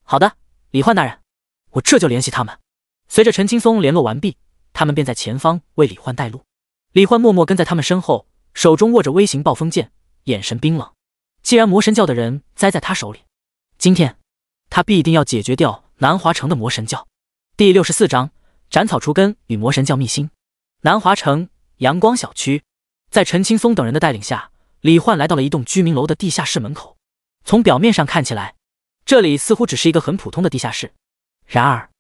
好的，李焕大人，我这就联系他们。”随着陈青松联络完毕，他们便在前方为李焕带路。李焕默默跟在他们身后，手中握着微型暴风剑，眼神冰冷。既然魔神教的人栽在他手里，今天他必定要解决掉南华城的魔神教。第64章斩草除根与魔神教密心。南华城阳光小区，在陈青松等人的带领下，李焕来到了一栋居民楼的地下室门口。从表面上看起来，这里似乎只是一个很普通的地下室。然而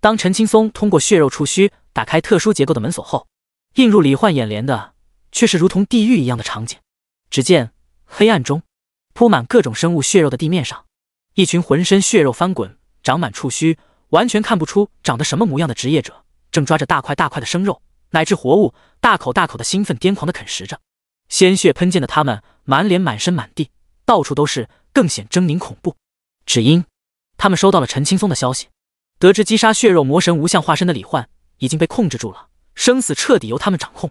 当陈青松通过血肉触须打开特殊结构的门锁后，映入李焕眼帘的却是如同地狱一样的场景。只见黑暗中铺满各种生物血肉的地面上，一群浑身血肉翻滚、长满触须、完全看不出长得什么模样的职业者，正抓着大块大块的生肉乃至活物，大口大口的兴奋癫狂的啃食着。鲜血喷溅的他们满脸满身满地，到处都是，更显狰狞恐怖。只因他们收到了陈青松的消息，得知击杀血肉魔神无相化身的李焕已经被控制住了，生死彻底由他们掌控，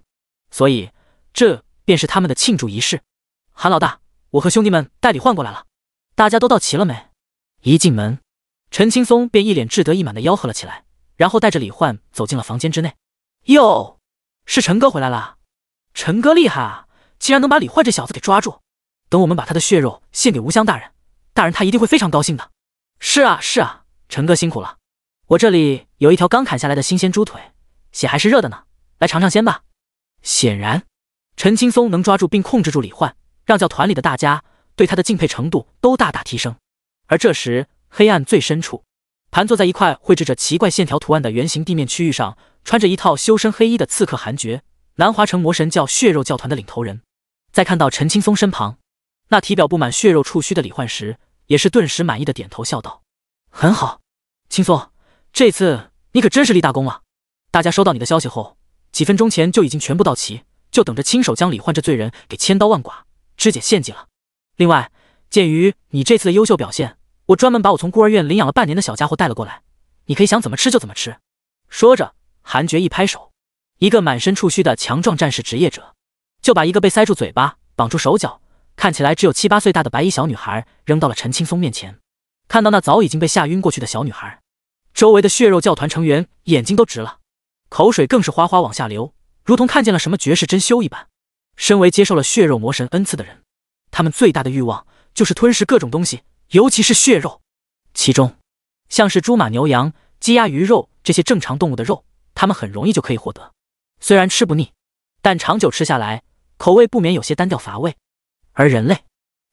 所以这便是他们的庆祝仪式。韩老大，我和兄弟们带李焕过来了，大家都到齐了没？一进门，陈青松便一脸志得意满的吆喝了起来，然后带着李焕走进了房间之内。哟，是陈哥回来了！陈哥厉害啊，竟然能把李焕这小子给抓住。等我们把他的血肉献给无相大人，大人他一定会非常高兴的。是啊，陈哥辛苦了。我这里有一条刚砍下来的新鲜猪腿，血还是热的呢，来尝尝鲜吧。显然，陈青松能抓住并控制住李焕，让教团里的大家对他的敬佩程度都大大提升。而这时，黑暗最深处，盘坐在一块绘制着奇怪线条图案的圆形地面区域上，穿着一套修身黑衣的刺客韩厥，南华城魔神教血肉教团的领头人。在看到陈青松身旁那体表布满血肉触须的李焕时，也是顿时满意的点头笑道：“很好，青松，这次你可真是立大功了。大家收到你的消息后，几分钟前就已经全部到齐，就等着亲手将李焕这罪人给千刀万剐，肢解献祭了。另外，鉴于你这次的优秀表现，我专门把我从孤儿院领养了半年的小家伙带了过来，你可以想怎么吃就怎么吃。”说着，韩厥一拍手，一个满身触须的强壮战士职业者就把一个被塞住嘴巴、绑住手脚，看起来只有7、8岁大的白衣小女孩扔到了陈青松面前。看到那早已经被吓晕过去的小女孩，周围的血肉教团成员眼睛都直了，口水更是哗哗往下流，如同看见了什么绝世珍馐一般。身为接受了血肉魔神恩赐的人，他们最大的欲望就是吞噬各种东西，尤其是血肉。其中像是猪马牛羊、鸡鸭鱼肉这些正常动物的肉，他们很容易就可以获得，虽然吃不腻，但长久吃下来口味不免有些单调乏味。而人类，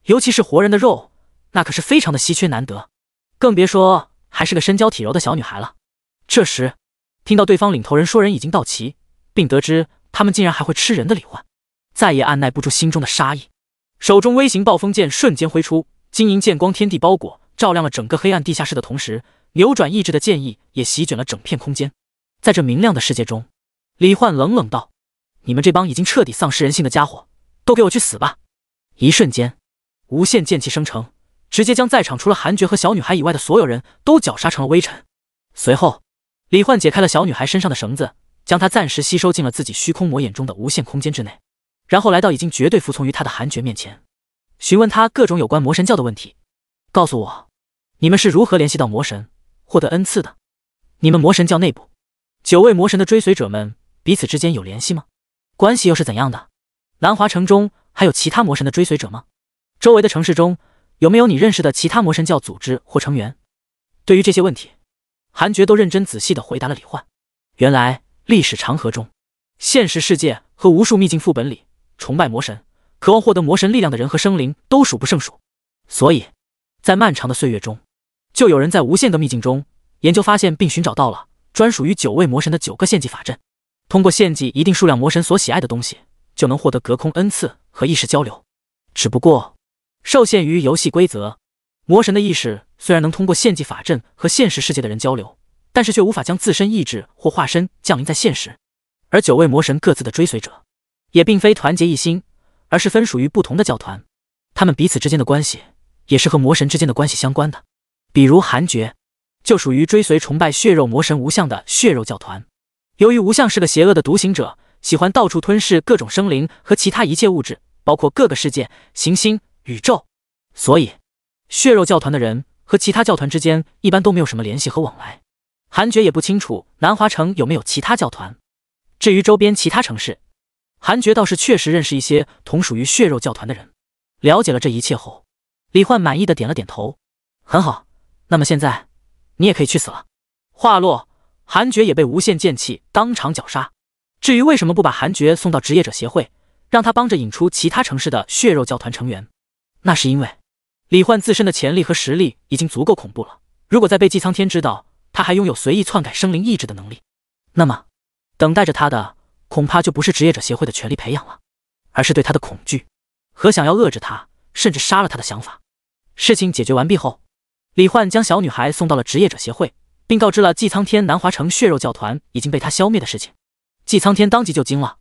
尤其是活人的肉，那可是非常的稀缺难得，更别说还是个身娇体柔的小女孩了。这时听到对方领头人说人已经到齐，并得知他们竟然还会吃人的李焕，再也按耐不住心中的杀意，手中微型暴风剑瞬间挥出，晶莹剑光天地包裹，照亮了整个黑暗地下室的同时，扭转意志的剑意也席卷了整片空间。在这明亮的世界中，李焕冷冷道：“你们这帮已经彻底丧失人性的家伙，都给我去死吧！”一瞬间，无限剑气生成，直接将在场除了韩爵和小女孩以外的所有人都绞杀成了微尘。随后，李焕解开了小女孩身上的绳子，将她暂时吸收进了自己虚空魔眼中的无限空间之内，然后来到已经绝对服从于他的韩爵面前，询问他各种有关魔神教的问题。告诉我，你们是如何联系到魔神，获得恩赐的？你们魔神教内部9位魔神的追随者们彼此之间有联系吗？关系又是怎样的？南华城中还有其他魔神的追随者吗？周围的城市中有没有你认识的其他魔神教组织或成员？对于这些问题，韩爵都认真仔细地回答了李焕。原来历史长河中，现实世界和无数秘境副本里，崇拜魔神、渴望获得魔神力量的人和生灵都数不胜数。所以在漫长的岁月中，就有人在无限个秘境中研究发现并寻找到了专属于9位魔神的9个献祭法阵。通过献祭一定数量魔神所喜爱的东西，就能获得隔空恩赐和意识交流。只不过受限于游戏规则，魔神的意识虽然能通过献祭法阵和现实世界的人交流，但是却无法将自身意志或化身降临在现实。而9位魔神各自的追随者也并非团结一心，而是分属于不同的教团，他们彼此之间的关系也是和魔神之间的关系相关的。比如韩爵就属于追随崇拜血肉魔神无相的血肉教团。由于无相是个邪恶的独行者，喜欢到处吞噬各种生灵和其他一切物质，包括各个世界、行星、宇宙，所以血肉教团的人和其他教团之间一般都没有什么联系和往来。韩爵也不清楚南华城有没有其他教团。至于周边其他城市，韩爵倒是确实认识一些同属于血肉教团的人。了解了这一切后，李焕满意的点了点头。很好，那么现在你也可以去死了。话落，韩爵也被无限剑气当场绞杀。至于为什么不把韩爵送到职业者协会，让他帮着引出其他城市的血肉教团成员，那是因为李焕自身的潜力和实力已经足够恐怖了。如果再被姬苍天知道他还拥有随意篡改生灵意志的能力，那么等待着他的恐怕就不是职业者协会的权力培养了，而是对他的恐惧和想要遏制他甚至杀了他的想法。事情解决完毕后，李焕将小女孩送到了职业者协会，并告知了姬苍天南华城血肉教团已经被他消灭的事情。姬苍天当即就惊了，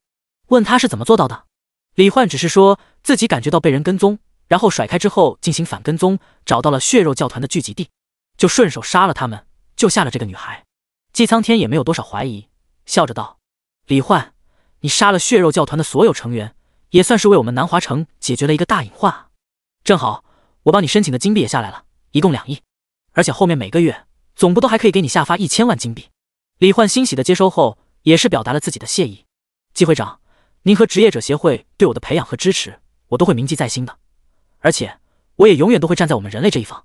问他是怎么做到的。李焕只是说自己感觉到被人跟踪，然后甩开之后进行反跟踪，找到了血肉教团的聚集地，就顺手杀了他们，救下了这个女孩。姬苍天也没有多少怀疑，笑着道：“李焕，你杀了血肉教团的所有成员，也算是为我们南华城解决了一个大隐患啊。正好我帮你申请的金币也下来了，一共2亿，而且后面每个月总部都还可以给你下发1000万金币。”李焕欣喜的接收后，也是表达了自己的谢意。季会长，您和职业者协会对我的培养和支持，我都会铭记在心的，而且我也永远都会站在我们人类这一方。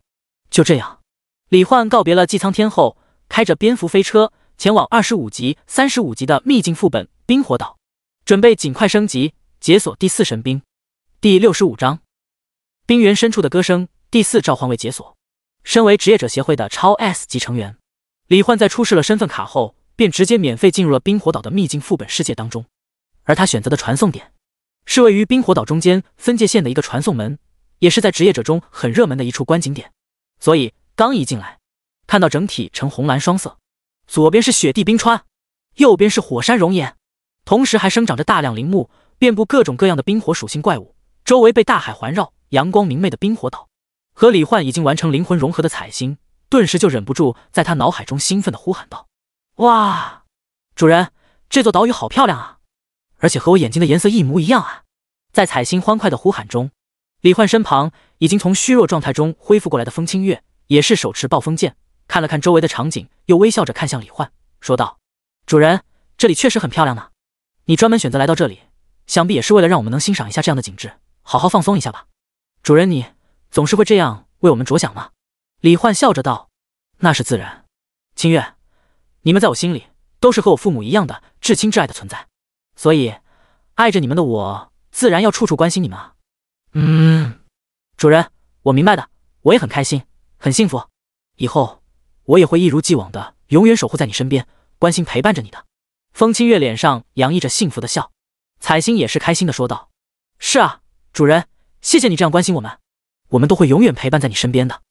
就这样，李焕告别了姬苍天后，开着蝙蝠飞车前往25级、35级的秘境副本冰火岛，准备尽快升级解锁第4神兵。第65章，冰原深处的歌声第4召唤位解锁。身为职业者协会的超 S 级成员，李焕在出示了身份卡后，便直接免费进入了冰火岛的秘境副本世界当中。而他选择的传送点是位于冰火岛中间分界线的一个传送门，也是在职业者中很热门的一处观景点。所以刚一进来，看到整体呈红蓝双色，左边是雪地冰川，右边是火山熔岩，同时还生长着大量林木，遍布各种各样的冰火属性怪物，周围被大海环绕，阳光明媚的冰火岛和李焕已经完成灵魂融合的彩星，顿时就忍不住在他脑海中兴奋地呼喊道：“哇，主人，这座岛屿好漂亮啊，而且和我眼睛的颜色一模一样啊！”在彩星欢快的呼喊中，李焕身旁已经从虚弱状态中恢复过来的风清月也是手持暴风剑，看了看周围的场景，又微笑着看向李焕，说道：“主人，这里确实很漂亮呢。你专门选择来到这里，想必也是为了让我们能欣赏一下这样的景致，好好放松一下吧。主人，你总是会这样为我们着想吗？”李焕笑着道：“那是自然。清月，你们在我心里都是和我父母一样的至亲至爱的存在，所以爱着你们的我自然要处处关心你们啊。”“主人，我明白的，我也很开心，很幸福。以后我也会一如既往的永远守护在你身边，关心陪伴着你的。”风清月脸上洋溢着幸福的笑，彩星也是开心的说道：“是啊，主人，谢谢你这样关心我们，我们都会永远陪伴在你身边的。”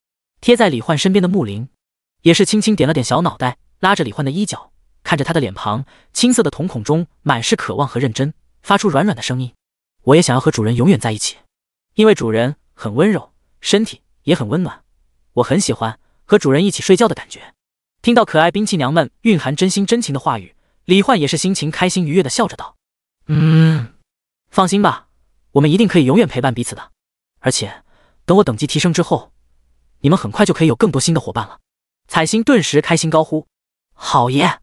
贴在李焕身边的木林，也是轻轻点了点小脑袋，拉着李焕的衣角，看着他的脸庞，青色的瞳孔中满是渴望和认真，发出软软的声音：“我也想要和主人永远在一起，因为主人很温柔，身体也很温暖，我很喜欢和主人一起睡觉的感觉。”听到可爱兵器娘们蕴含真心真情的话语，李焕也是心情开心愉悦的笑着道：“放心吧，我们一定可以永远陪伴彼此的。而且，等我等级提升之后，你们很快就可以有更多新的伙伴了。”彩星顿时开心高呼：“好耶！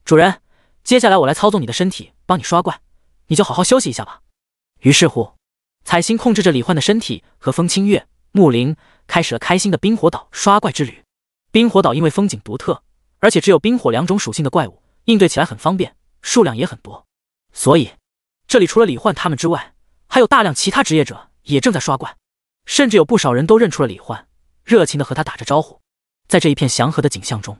主人，接下来我来操纵你的身体，帮你刷怪，你就好好休息一下吧。”于是乎，彩星控制着李焕的身体和风清月、木灵开始了开心的冰火岛刷怪之旅。冰火岛因为风景独特，而且只有冰火两种属性的怪物，应对起来很方便，数量也很多，所以这里除了李焕他们之外，还有大量其他职业者也正在刷怪，甚至有不少人都认出了李焕，热情地和他打着招呼。在这一片祥和的景象中，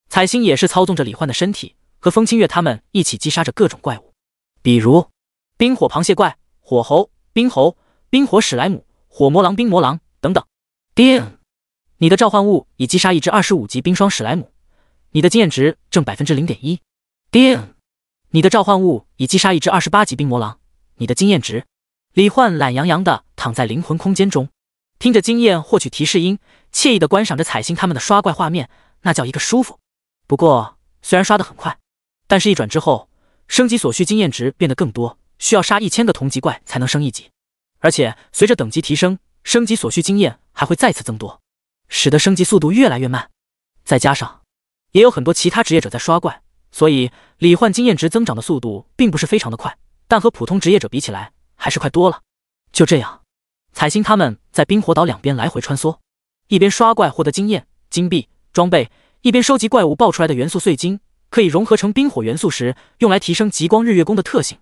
彩星也是操纵着李焕的身体，和风清月他们一起击杀着各种怪物，比如冰火螃蟹怪、火猴、冰猴、冰火史莱姆、火魔狼、冰魔狼等等。叮！你的召唤物已击杀一只25级冰霜史莱姆，你的经验值正 0.1%。叮！你的召唤物已击杀一只28级冰魔狼，你的经验值……李焕懒洋洋地躺在灵魂空间中，听着经验获取提示音，惬意地观赏着彩星他们的刷怪画面，那叫一个舒服。不过虽然刷得很快，但是一转之后，升级所需经验值变得更多，需要杀1000个同级怪才能升一级，而且随着等级提升，升级所需经验还会再次增多，使得升级速度越来越慢。再加上也有很多其他职业者在刷怪，所以李焕经验值增长的速度并不是非常的快，但和普通职业者比起来还是快多了。就这样，彩星他们在冰火岛两边来回穿梭，一边刷怪获得经验、金币、装备，一边收集怪物爆出来的元素碎晶，可以融合成冰火元素时用来提升极光日月宫的特性。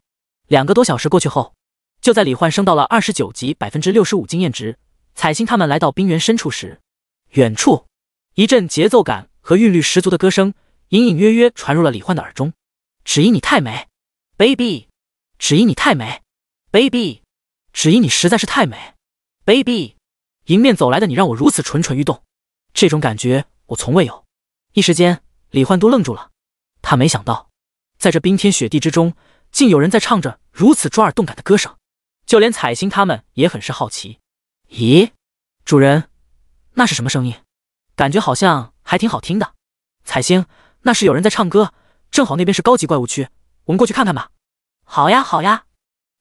2个多小时过去后，就在李焕升到了29级 65% 经验值，彩星他们来到冰原深处时，远处一阵节奏感和韵律十足的歌声隐隐约约传入了李焕的耳中：“只因你太美 ，baby， 只因你太美 ，baby， 只因你实在是太美 ，baby， 迎面走来的你让我如此蠢蠢欲动，这种感觉我从未有。”一时间，李焕都愣住了，他没想到，在这冰天雪地之中，竟有人在唱着如此抓耳动感的歌声，就连彩星他们也很是好奇。咦，主人，那是什么声音？感觉好像还挺好听的。彩星，那是有人在唱歌，正好那边是高级怪物区，我们过去看看吧。好呀，好呀。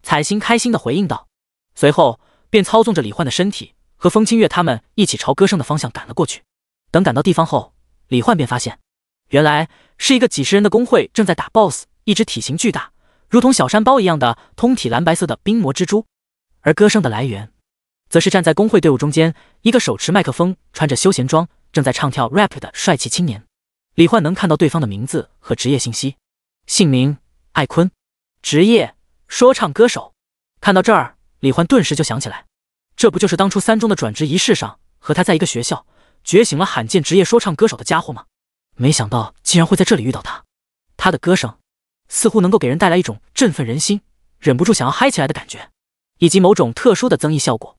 彩星开心地回应道，随后便操纵着李焕的身体和风清月他们一起朝歌声的方向赶了过去。等赶到地方后，李焕便发现，原来是一个几十人的工会正在打 BOSS， 一只体型巨大，如同小山包一样的通体蓝白色的冰魔蜘蛛。而歌声的来源，则是站在工会队伍中间，一个手持麦克风、穿着休闲装、正在唱跳 rap 的帅气青年。李焕能看到对方的名字和职业信息，姓名艾坤，职业说唱歌手。看到这儿，李焕顿时就想起来，这不就是当初3中的转职仪式上和他在一个学校觉醒了罕见职业说唱歌手的家伙吗？没想到竟然会在这里遇到他。他的歌声似乎能够给人带来一种振奋人心、忍不住想要嗨起来的感觉，以及某种特殊的增益效果，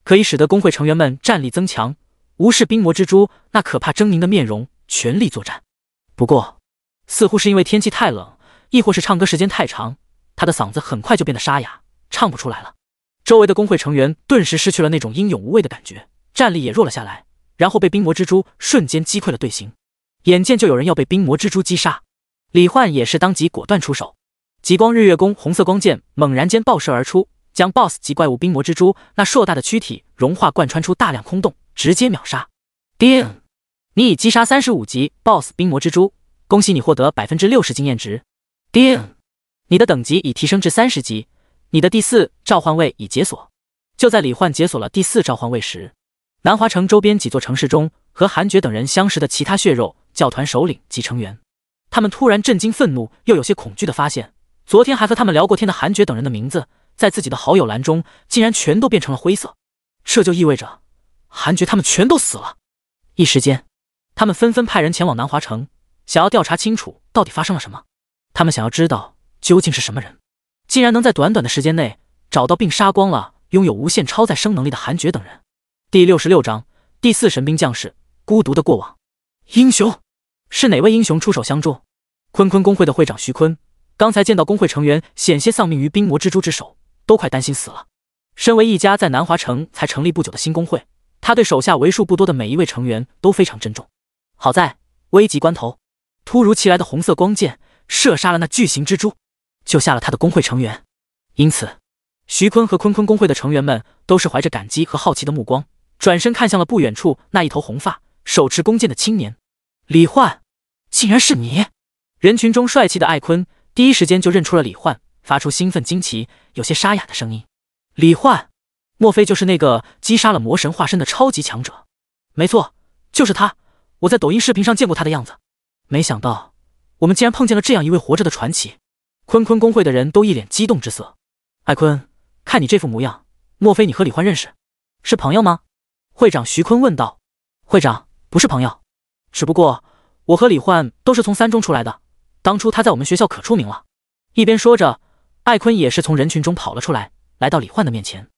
可以使得工会成员们战力增强，无视冰魔蜘蛛那可怕狰狞的面容，全力作战。不过似乎是因为天气太冷，亦或是唱歌时间太长，他的嗓子很快就变得沙哑，唱不出来了。周围的工会成员顿时失去了那种英勇无畏的感觉，战力也弱了下来，然后被冰魔蜘蛛瞬间击溃了队形。眼见就有人要被冰魔蜘蛛击杀，李焕也是当即果断出手，极光日月宫红色光剑猛然间爆射而出，将 BOSS 级怪物冰魔蜘蛛那硕大的躯体融化贯穿出大量空洞，直接秒杀。叮！你已击杀35级 BOSS 冰魔蜘蛛，恭喜你获得 60% 经验值。叮！你的等级已提升至30级，你的第4召唤位已解锁。就在李焕解锁了第4召唤位时，南华城周边几座城市中和韩爵等人相识的其他血肉教团首领及成员，他们突然震惊愤怒又有些恐惧地发现，昨天还和他们聊过天的韩爵等人的名字在自己的好友栏中竟然全都变成了灰色，这就意味着韩爵他们全都死了。一时间，他们纷纷派人前往南华城，想要调查清楚到底发生了什么。他们想要知道究竟是什么人，竟然能在短短的时间内找到并杀光了拥有无限超再生能力的韩爵等人。第66章第4神兵将士孤独的过往。英雄，是哪位英雄出手相助？坤坤公会的会长徐坤，刚才见到工会成员险些丧命于冰魔蜘蛛之手，都快担心死了。身为一家在南华城才成立不久的新工会，他对手下为数不多的每一位成员都非常珍重。好在危急关头，突如其来的红色光剑射杀了那巨型蜘蛛，救下了他的工会成员。因此，徐坤和坤坤工会的成员们都是怀着感激和好奇的目光，转身看向了不远处那一头红发、手持弓箭的青年。李焕，竟然是你！人群中帅气的艾坤第一时间就认出了李焕，发出兴奋惊奇、有些沙哑的声音。李焕，莫非就是那个击杀了魔神化身的超级强者？没错，就是他。我在抖音视频上见过他的样子。没想到，我们竟然碰见了这样一位活着的传奇。坤坤工会的人都一脸激动之色。艾坤，看你这副模样，莫非你和李焕认识？是朋友吗？会长徐坤问道。会长，不是朋友，只不过我和李焕都是从三中出来的，当初他在我们学校可出名了。一边说着，艾坤也是从人群中跑了出来，来到李焕的面前，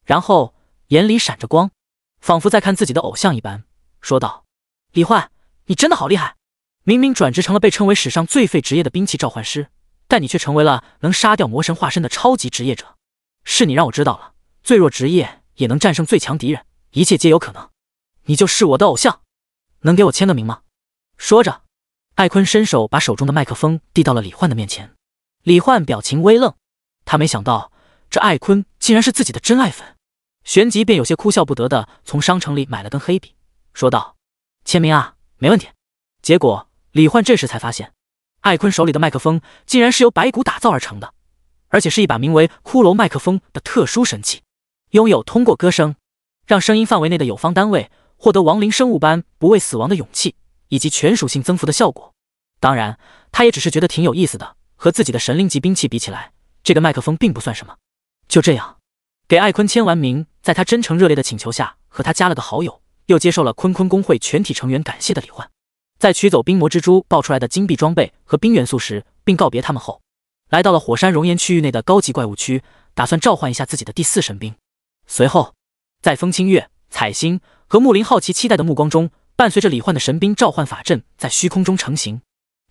然后眼里闪着光，仿佛在看自己的偶像一般，说道：李焕，你真的好厉害！明明转职成了被称为史上最废职业的兵器召唤师，但你却成为了能杀掉魔神化身的超级职业者。是你让我知道了，最弱职业也能战胜最强敌人，一切皆有可能。你就是我的偶像，能给我签个名吗？说着，艾坤伸手把手中的麦克风递到了李焕的面前。李焕表情微愣，他没想到这艾坤竟然是自己的真爱粉，旋即便有些哭笑不得的从商城里买了根黑笔，说道：签名啊，没问题。结果李焕这时才发现，艾坤手里的麦克风竟然是由白骨打造而成的，而且是一把名为骷髅麦克风的特殊神器，拥有通过歌声让声音范围内的有方单位获得亡灵生物般不畏死亡的勇气，以及全属性增幅的效果。当然，他也只是觉得挺有意思的，和自己的神灵级兵器比起来，这个麦克风并不算什么。就这样，给艾坤签完名，在他真诚热烈的请求下，和他加了个好友，又接受了坤坤工会全体成员感谢的李焕。在取走冰魔蜘蛛爆出来的金币装备和冰元素时，并告别他们后，来到了火山熔岩区域内的高级怪物区，打算召唤一下自己的第4神兵。随后，在风清月、彩星和木林好奇期待的目光中，伴随着李焕的神兵召唤法阵在虚空中成型。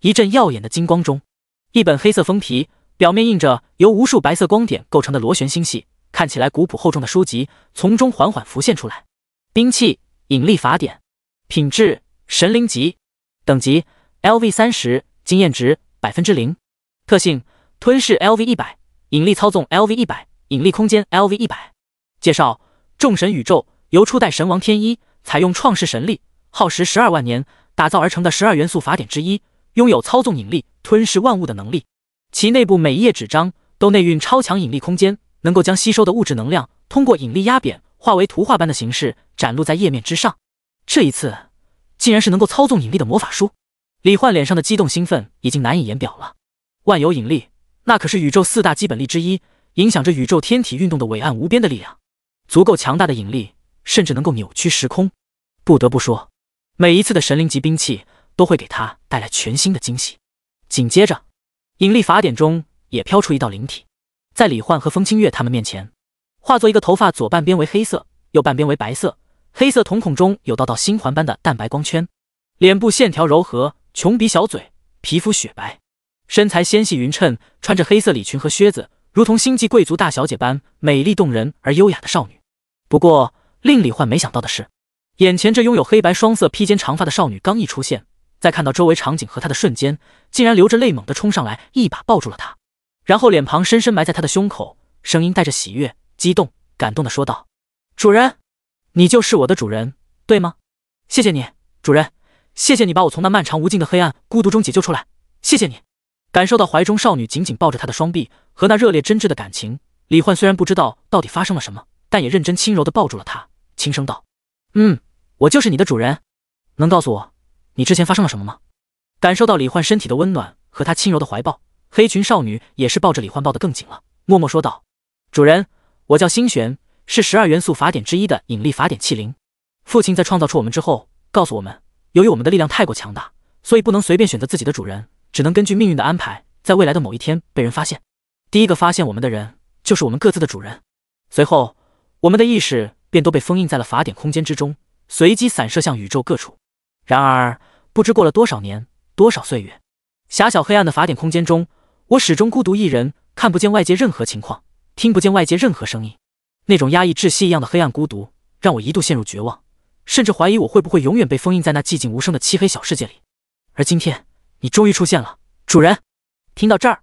一阵耀眼的金光中，一本黑色封皮，表面印着由无数白色光点构成的螺旋星系，看起来古朴厚重的书籍从中缓缓浮现出来。兵器引力法典，品质神灵级，等级 LV30， 经验值 0%， 特性吞噬 LV100， 引力操纵 LV100， 引力空间 LV100。 介绍：众神宇宙由初代神王天一采用创世神力，耗时12万年打造而成的12元素法典之一，拥有操纵引力、吞噬万物的能力。其内部每一页纸张都内蕴超强引力空间，能够将吸收的物质能量通过引力压扁，化为图画般的形式展露在页面之上。这一次竟然是能够操纵引力的魔法书，李焕脸上的激动兴奋已经难以言表了。万有引力，那可是宇宙4大基本力之一，影响着宇宙天体运动的伟岸无边的力量。足够强大的引力，甚至能够扭曲时空。不得不说，每一次的神灵级兵器都会给他带来全新的惊喜。紧接着，引力法典中也飘出一道灵体，在李焕和风清月他们面前，化作一个头发左半边为黑色，右半边为白色，黑色瞳孔中有道道星环般的淡白光圈，脸部线条柔和，琼鼻小嘴，皮肤雪白，身材纤细匀称，穿着黑色礼裙和靴子，如同星际贵族大小姐般美丽动人而优雅的少女。不过令李焕没想到的是，眼前这拥有黑白双色披肩长发的少女刚一出现，在看到周围场景和她的瞬间，竟然流着泪猛地冲上来，一把抱住了她，然后脸庞深深埋在她的胸口，声音带着喜悦、激动、感动地说道：主人，你就是我的主人，对吗？谢谢你，主人，谢谢你把我从那漫长无尽的黑暗孤独中解救出来，谢谢你。感受到怀中少女紧紧抱着他的双臂和那热烈真挚的感情，李焕虽然不知道到底发生了什么，但也认真轻柔地抱住了她，轻声道：我就是你的主人，能告诉我你之前发生了什么吗？感受到李焕身体的温暖和他轻柔的怀抱，黑裙少女也是抱着李焕抱得更紧了，默默说道：主人，我叫星璇，是12元素法典之一的引力法典器灵。父亲在创造出我们之后告诉我们，由于我们的力量太过强大，所以不能随便选择自己的主人，只能根据命运的安排，在未来的某一天被人发现。第一个发现我们的人就是我们各自的主人，随后我们的意识便都被封印在了法典空间之中，随机散射向宇宙各处。然而，不知过了多少年，多少岁月，狭小黑暗的法典空间中，我始终孤独一人，看不见外界任何情况，听不见外界任何声音。那种压抑窒息一样的黑暗孤独，让我一度陷入绝望，甚至怀疑我会不会永远被封印在那寂静无声的漆黑小世界里。而今天，你终于出现了，主人。听到这儿，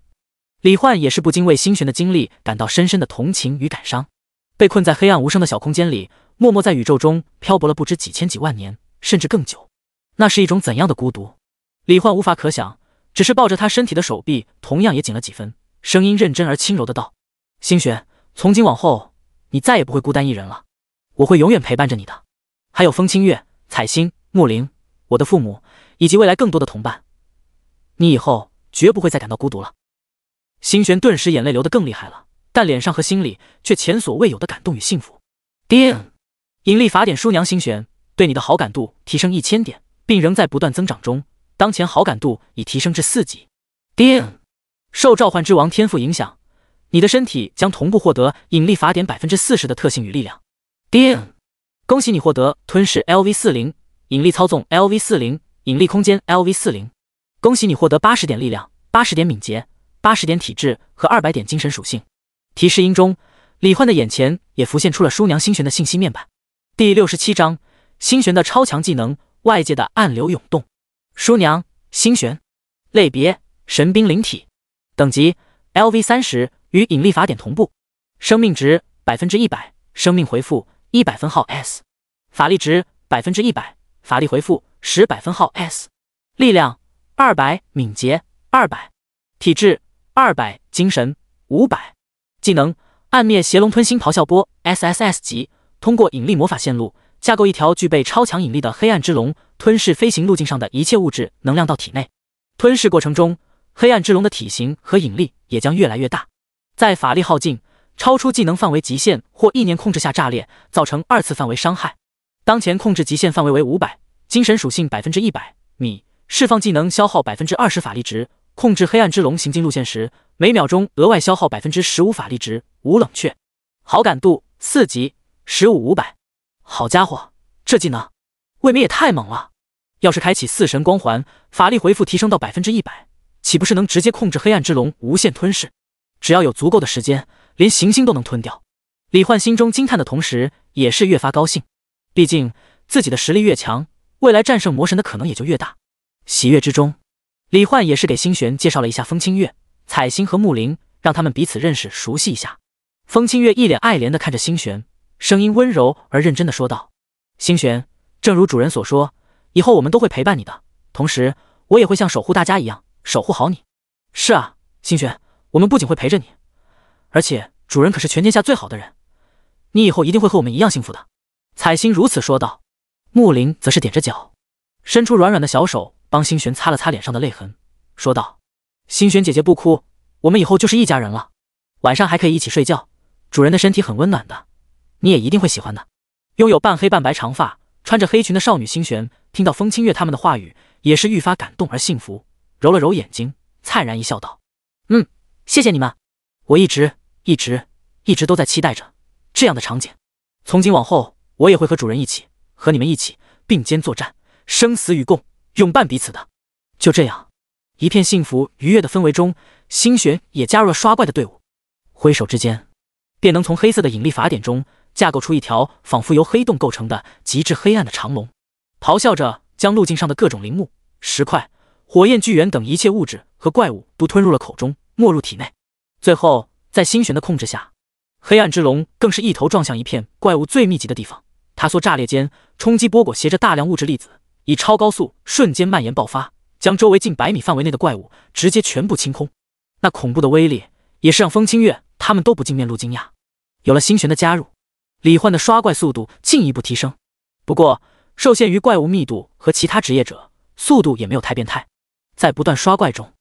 李焕也是不禁为星璇的经历感到深深的同情与感伤。被困在黑暗无声的小空间里，默默在宇宙中漂泊了不知几千几万年，甚至更久，那是一种怎样的孤独？李焕无法可想，只是抱着他身体的手臂同样也紧了几分，声音认真而轻柔的道：星璇，从今往后，你再也不会孤单一人了，我会永远陪伴着你的。还有风清月、彩星、木灵，我的父母，以及未来更多的同伴，你以后绝不会再感到孤独了。星璇顿时眼泪流得更厉害了，但脸上和心里却前所未有的感动与幸福。叮！引力法典叔娘星璇，对你的好感度提升1000点，并仍在不断增长中，当前好感度已提升至4级。叮！受召唤之王天赋影响，你的身体将同步获得引力法典40%的特性与力量。叮！恭喜你获得吞噬 LV40、引力操纵 LV40、引力空间 LV40。恭喜你获得80点力量、80点敏捷、80点体质和200点精神属性。提示音中，李焕的眼前也浮现出了叔娘星璇的信息面板。第67章，星璇的超强技能，外界的暗流涌动。叔娘星璇，类别神兵灵体，等级 LV30，与引力法典同步，生命值100%，生命回复100分号 S， 法力值100%，法力回复10百分号 S， 力量200，敏捷200，体质200，精神500。技能暗灭邪龙吞星咆哮波 SSS 级，通过引力魔法线路架构一条具备超强引力的黑暗之龙，吞噬飞行路径上的一切物质能量到体内。吞噬过程中，黑暗之龙的体型和引力也将越来越大。在法力耗尽、超出技能范围极限或意念控制下炸裂，造成2次范围伤害。当前控制极限范围为500，精神属性100%，米释放技能消耗20%法力值。控制黑暗之龙行进路线时，每秒钟额外消耗15%法力值，无冷却。好感度4级，15500。好家伙，这技能未免也太猛了！要是开启4神光环，法力回复提升到100%，岂不是能直接控制黑暗之龙无限吞噬？只要有足够的时间，连行星都能吞掉。李焕心中惊叹的同时，也是越发高兴。毕竟自己的实力越强，未来战胜魔神的可能也就越大。喜悦之中，李焕也是给星璇介绍了一下风清月、彩星和木灵，让他们彼此认识熟悉一下。风清月一脸爱怜地看着星璇，声音温柔而认真地说道：星璇，正如主人所说，以后我们都会陪伴你的，同时我也会像守护大家一样守护好你。是啊，星璇，我们不仅会陪着你，而且主人可是全天下最好的人，你以后一定会和我们一样幸福的。彩星如此说道。木灵则是踮着脚，伸出软软的小手帮星璇擦了擦脸上的泪痕，说道：星璇姐姐不哭，我们以后就是一家人了，晚上还可以一起睡觉，主人的身体很温暖的，你也一定会喜欢的。拥有半黑半白长发、穿着黑裙的少女星璇，听到风清月他们的话语，也是愈发感动而幸福，揉了揉眼睛，灿然一笑道：谢谢你们，我一直都在期待着这样的场景。从今往后，我也会和主人一起，和你们一起并肩作战，生死与共，永伴彼此的。就这样，一片幸福愉悦的氛围中，星璇也加入了刷怪的队伍。挥手之间，便能从黑色的引力法典中架构出一条仿佛由黑洞构成的极致黑暗的长龙，咆哮着将路径上的各种灵木、石块、火焰巨猿等一切物质和怪物都吞入了口中，没入体内。最后，在星璇的控制下，黑暗之龙更是一头撞向一片怪物最密集的地方。它缩炸裂间，冲击波裹挟着大量物质粒子，以超高速瞬间蔓延爆发，将周围近100米范围内的怪物直接全部清空。那恐怖的威力也是让风清月他们都不禁面露惊讶。有了星璇的加入，李焕的刷怪速度进一步提升。不过受限于怪物密度和其他职业者，速度也没有太变态。在不断刷怪中，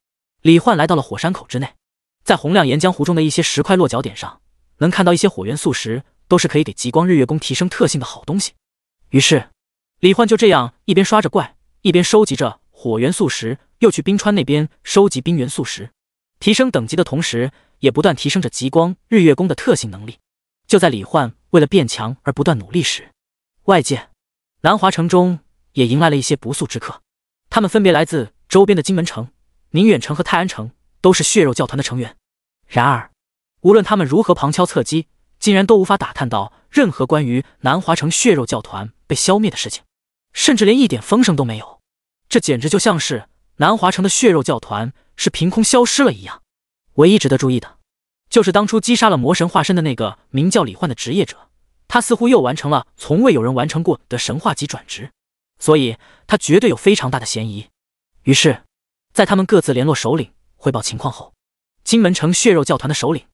李焕来到了火山口之内，在洪亮岩浆湖中的一些石块落脚点上，能看到一些火元素石，都是可以给极光日月宫提升特性的好东西。于是李焕就这样一边刷着怪，一边收集着火元素石，又去冰川那边收集冰元素石，提升等级的同时，也不断提升着极光日月宫的特性能力。就在李焕为了变强而不断努力时，外界南华城中也迎来了一些不速之客。他们分别来自周边的金门城、宁远城和泰安城，都是血肉教团的成员。然而，无论他们如何旁敲侧击，竟然都无法打探到任何关于南华城血肉教团被消灭的事情，甚至连一点风声都没有。这简直就像是南华城的血肉教团是凭空消失了一样。唯一值得注意的，就是当初击杀了魔神化身的那个名叫李焕的职业者，他似乎又完成了从未有人完成过的神话级转职，所以他绝对有非常大的嫌疑。于是，在他们各自联络首领汇报情况后，金门城血肉教团的首领，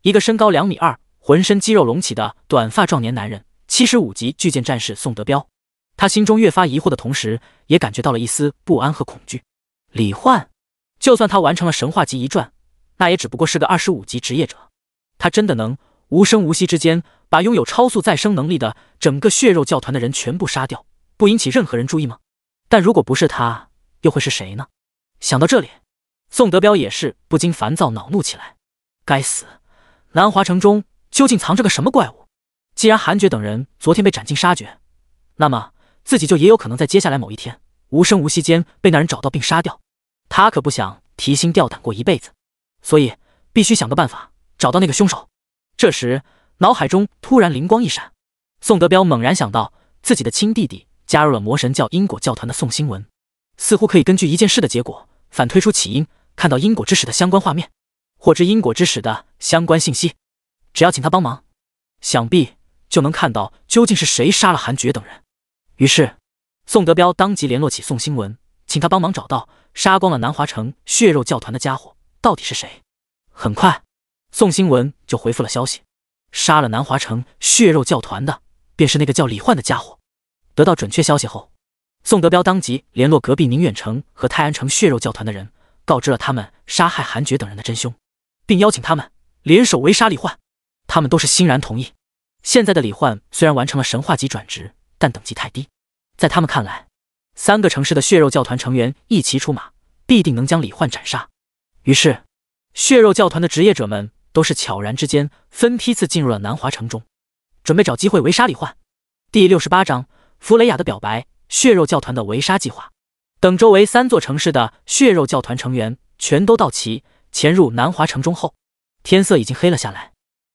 一个身高2.2米、浑身肌肉隆起的短发壮年男人，75级巨剑战士宋德彪。他心中越发疑惑的同时，也感觉到了一丝不安和恐惧。李焕，就算他完成了神话级一转，那也只不过是个25级职业者。他真的能无声无息之间把拥有超速再生能力的整个血肉教团的人全部杀掉，不引起任何人注意吗？但如果不是他，又会是谁呢？想到这里，宋德彪也是不禁烦躁恼怒起来。该死，南华城中究竟藏着个什么怪物？既然韩爵等人昨天被斩尽杀绝，那么自己就也有可能在接下来某一天无声无息间被那人找到并杀掉。他可不想提心吊胆过一辈子，所以必须想个办法找到那个凶手。这时脑海中突然灵光一闪，宋德彪猛然想到自己的亲弟弟加入了魔神教因果教团的宋兴文，似乎可以根据一件事的结果反推出起因，看到因果之始的相关画面，获知因果之始的相关信息。只要请他帮忙，想必就能看到究竟是谁杀了韩爵等人。于是宋德彪当即联络起宋兴文，请他帮忙找到杀光了南华城血肉教团的家伙到底是谁。很快宋兴文就回复了消息，杀了南华城血肉教团的便是那个叫李焕的家伙。得到准确消息后，宋德彪当即联络隔壁宁远城和泰安城血肉教团的人，告知了他们杀害韩爵等人的真凶，并邀请他们联手围杀李焕。他们都是欣然同意。现在的李焕虽然完成了神话级转职，但等级太低，在他们看来，3个城市的血肉教团成员一齐出马，必定能将李焕斩杀。于是血肉教团的职业者们都是悄然之间分批次进入了南华城中，准备找机会围杀李焕。第68章弗雷雅的表白，血肉教团的围杀计划。等周围3座城市的血肉教团成员全都到齐，潜入南华城中后，天色已经黑了下来。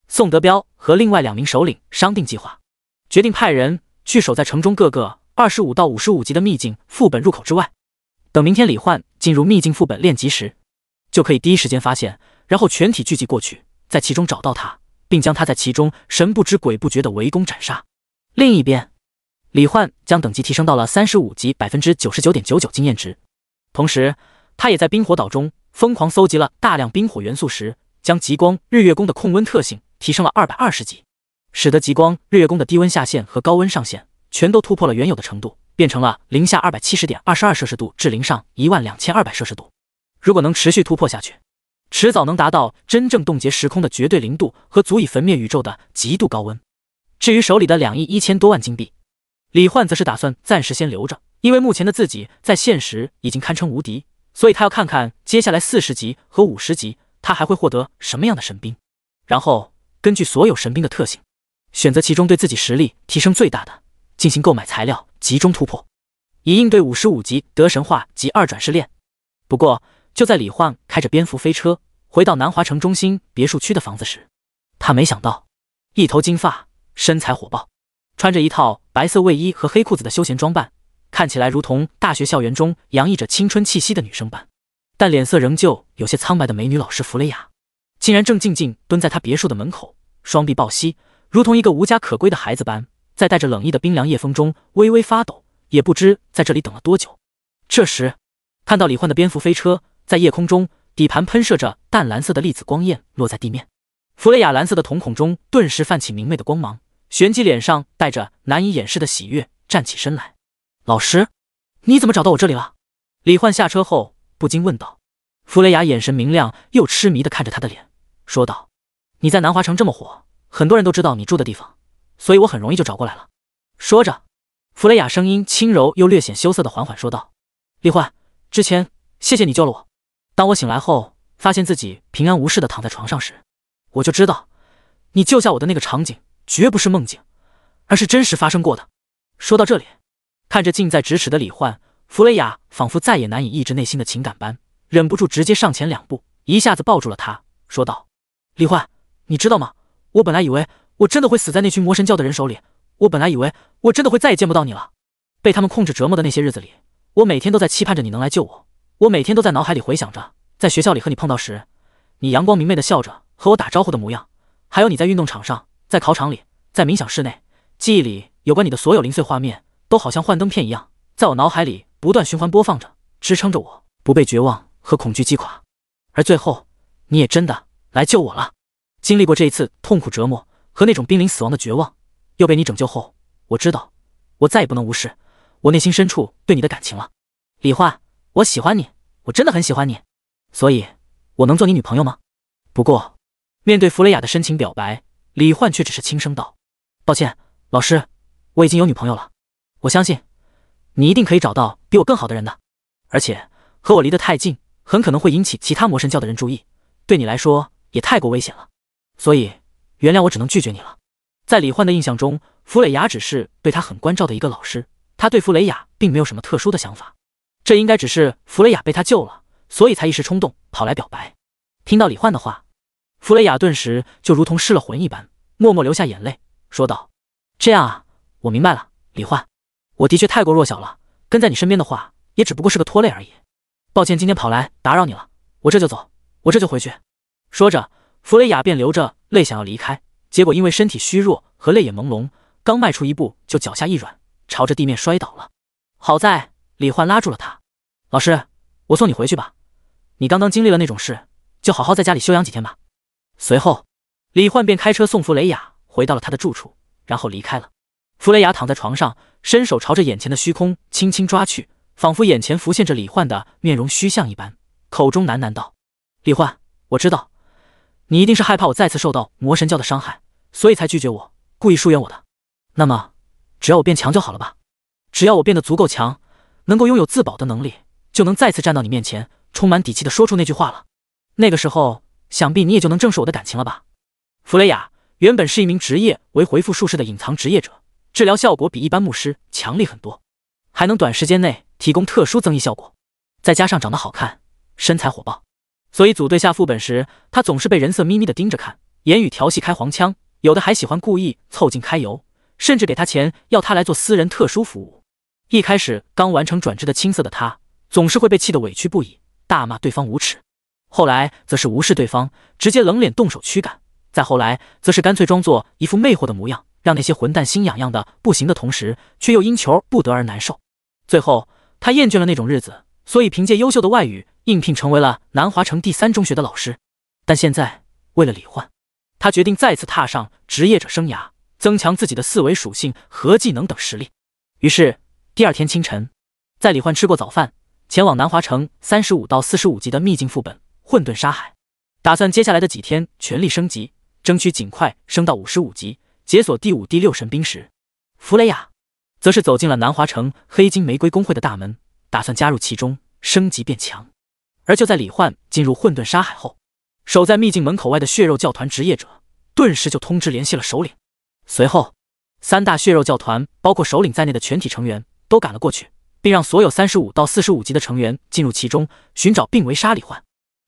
宋德彪和另外2名首领商定计划，决定派人去守在城中各个25到55级的秘境副本入口之外，等明天李焕进入秘境副本练级时，就可以第一时间发现，然后全体聚集过去，在其中找到他，并将他在其中神不知鬼不觉的围攻斩杀。另一边，李焕将等级提升到了35级 99.99% 经验值，同时他也在冰火岛中疯狂搜集了大量冰火元素时，将极光日月宫的控温特性提升了220级，使得极光日月宫的低温下限和高温上限全都突破了原有的程度，变成了零下270.22摄氏度至零上12200摄氏度。如果能持续突破下去，迟早能达到真正冻结时空的绝对零度和足以焚灭宇宙的极度高温。至于手里的2亿1000多万金币，李焕则是打算暂时先留着，因为目前的自己在现实已经堪称无敌，所以他要看看接下来40级和50级他还会获得什么样的神兵，然后根据所有神兵的特性，选择其中对自己实力提升最大的，进行购买材料，集中突破，以应对55级得神话及2转试炼。不过就在李焕开着蝙蝠飞车回到南华城中心别墅区的房子时，他没想到一头金发，身材火爆，穿着一套白色卫衣和黑裤子的休闲装扮，看起来如同大学校园中洋溢着青春气息的女生般，但脸色仍旧有些苍白的美女老师弗雷雅，竟然正静静蹲在他别墅的门口，双臂抱膝，如同一个无家可归的孩子般，在带着冷意的冰凉夜风中微微发抖，也不知在这里等了多久。这时看到李焕的蝙蝠飞车在夜空中底盘喷射着淡蓝色的粒子光焰落在地面，弗雷雅蓝色的瞳孔中顿时泛起明媚的光芒，旋即脸上带着难以掩饰的喜悦，站起身来。老师，你怎么找到我这里了？李焕下车后不禁问道。弗雷雅眼神明亮又痴迷地看着他的脸，说道：你在南华城这么火，很多人都知道你住的地方，所以我很容易就找过来了。说着，弗雷雅声音轻柔又略显羞涩地缓缓说道：李焕，之前谢谢你救了我，当我醒来后发现自己平安无事地躺在床上时，我就知道你救下我的那个场景绝不是梦境，而是真实发生过的。说到这里，看着近在咫尺的李焕，弗雷雅仿佛再也难以抑制内心的情感般，忍不住直接上前2步，一下子抱住了他，说道：“李焕，你知道吗？我本来以为我真的会死在那群魔神教的人手里，我本来以为我真的会再也见不到你了。被他们控制折磨的那些日子里，我每天都在期盼着你能来救我，我每天都在脑海里回想着，在学校里和你碰到时，你阳光明媚的笑着和我打招呼的模样，还有你在运动场上，在考场里，在冥想室内，记忆里有关你的所有零碎画面，都好像幻灯片一样，在我脑海里不断循环播放着，支撑着我不被绝望和恐惧击垮。而最后，你也真的来救我了。经历过这一次痛苦折磨和那种濒临死亡的绝望，又被你拯救后，我知道我再也不能无视我内心深处对你的感情了。李焕，我喜欢你，我真的很喜欢你，所以我能做你女朋友吗？”不过面对弗雷雅的深情表白，李焕却只是轻声道：“抱歉，老师，我已经有女朋友了。我相信你一定可以找到比我更好的人的，而且和我离得太近，很可能会引起其他魔神教的人注意，对你来说也太过危险了，所以原谅我只能拒绝你了。”在李焕的印象中，弗雷雅只是对他很关照的一个老师，他对弗雷雅并没有什么特殊的想法，这应该只是弗雷雅被他救了，所以才一时冲动跑来表白。听到李焕的话，弗雷雅顿时就如同失了魂一般，默默流下眼泪，说道：“这样啊，我明白了，李焕，我的确太过弱小了，跟在你身边的话也只不过是个拖累而已。抱歉今天跑来打扰你了，我这就走，我这就回去。”说着，弗雷雅便流着泪想要离开，结果因为身体虚弱和泪眼朦胧，刚迈出一步就脚下一软，朝着地面摔倒了。好在李焕拉住了他：“老师，我送你回去吧，你刚刚经历了那种事，就好好在家里休养几天吧。”随后李焕便开车送弗雷雅回到了他的住处，然后离开了。弗雷雅躺在床上，伸手朝着眼前的虚空轻轻抓去，仿佛眼前浮现着李焕的面容虚像一般，口中喃喃道：“李焕，我知道你一定是害怕我再次受到魔神教的伤害，所以才拒绝我，故意疏远我的。那么只要我变强就好了吧？只要我变得足够强，能够拥有自保的能力，就能再次站到你面前，充满底气地说出那句话了。那个时候想必你也就能正视我的感情了吧？”弗雷雅原本是一名职业为回复术士的隐藏职业者，治疗效果比一般牧师强力很多，还能短时间内提供特殊增益效果，再加上长得好看，身材火爆，所以组队下副本时，他总是被人色眯眯地盯着看，言语调戏开黄腔，有的还喜欢故意凑近揩油，甚至给他钱要他来做私人特殊服务。一开始刚完成转职的青涩的他，总是会被气得委屈不已，大骂对方无耻，后来则是无视对方，直接冷脸动手驱赶，再后来则是干脆装作一副魅惑的模样，让那些混蛋心痒痒的不行的同时，却又因求不得而难受。最后他厌倦了那种日子，所以凭借优秀的外语应聘成为了南华城第3中学的老师。但现在为了李焕，他决定再次踏上职业者生涯，增强自己的4维属性和技能等实力。于是第2天清晨，在李焕吃过早饭，前往南华城35到45级的秘境副本混沌沙海，打算接下来的几天全力升级，争取尽快升到55级，解锁第5、第6神兵时，弗雷雅则是走进了南华城黑金玫瑰公会的大门，打算加入其中，升级变强。而就在李焕进入混沌沙海后，守在秘境门口外的血肉教团职业者顿时就通知联系了首领，随后3大血肉教团包括首领在内的全体成员都赶了过去，并让所有35到45级的成员进入其中，寻找并围杀李焕。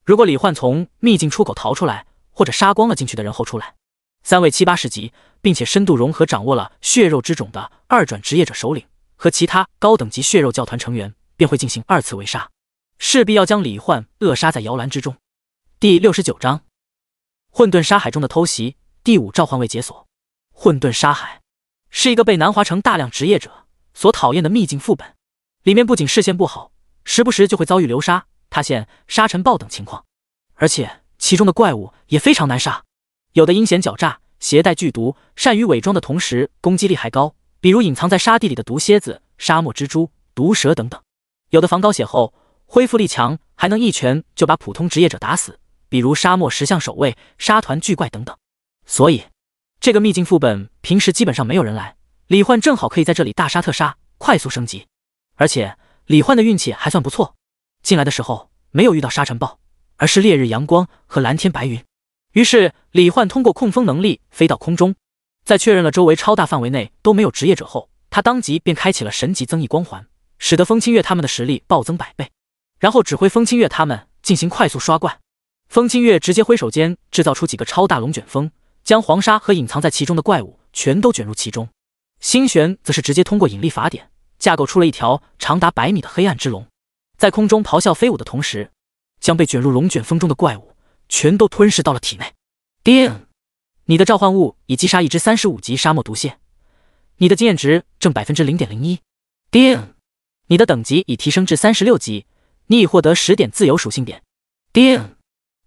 如果李焕从秘境出口逃出来，或者杀光了进去的人后出来，3位7、80级并且深度融合掌握了血肉之种的2转职业者首领和其他高等级血肉教团成员便会进行2次围杀，势必要将李焕扼杀在摇篮之中。第69章混沌沙海中的偷袭，第5召唤位解锁。混沌沙海是一个被南华城大量职业者所讨厌的秘境副本，里面不仅视线不好，时不时就会遭遇流沙、塌陷、沙尘暴等情况，而且其中的怪物也非常难杀，有的阴险狡诈，携带剧毒，善于伪装的同时攻击力还高，比如隐藏在沙地里的毒蝎子、沙漠蜘蛛、毒蛇等等；有的防高血厚，恢复力强，还能一拳就把普通职业者打死，比如沙漠石像守卫、沙团巨怪等等。所以这个秘境副本平时基本上没有人来，李焕正好可以在这里大杀特杀，快速升级。而且李焕的运气还算不错，进来的时候没有遇到沙尘暴，而是烈日阳光和蓝天白云。于是李焕通过控风能力飞到空中，在确认了周围超大范围内都没有职业者后，他当即便开启了神级增益光环，使得风清月他们的实力暴增100倍，然后指挥风清月他们进行快速刷怪。风清月直接挥手间制造出几个超大龙卷风，将黄沙和隐藏在其中的怪物全都卷入其中。星璇则是直接通过引力法典架构出了一条长达100米的黑暗之龙，在空中咆哮飞舞的同时，将被卷入龙卷风中的怪物全都吞噬到了体内。叮！你的召唤物已击杀一只35级沙漠毒蟹，你的经验值正 0.01%。叮！你的等级已提升至36级，你已获得10点自由属性点。叮！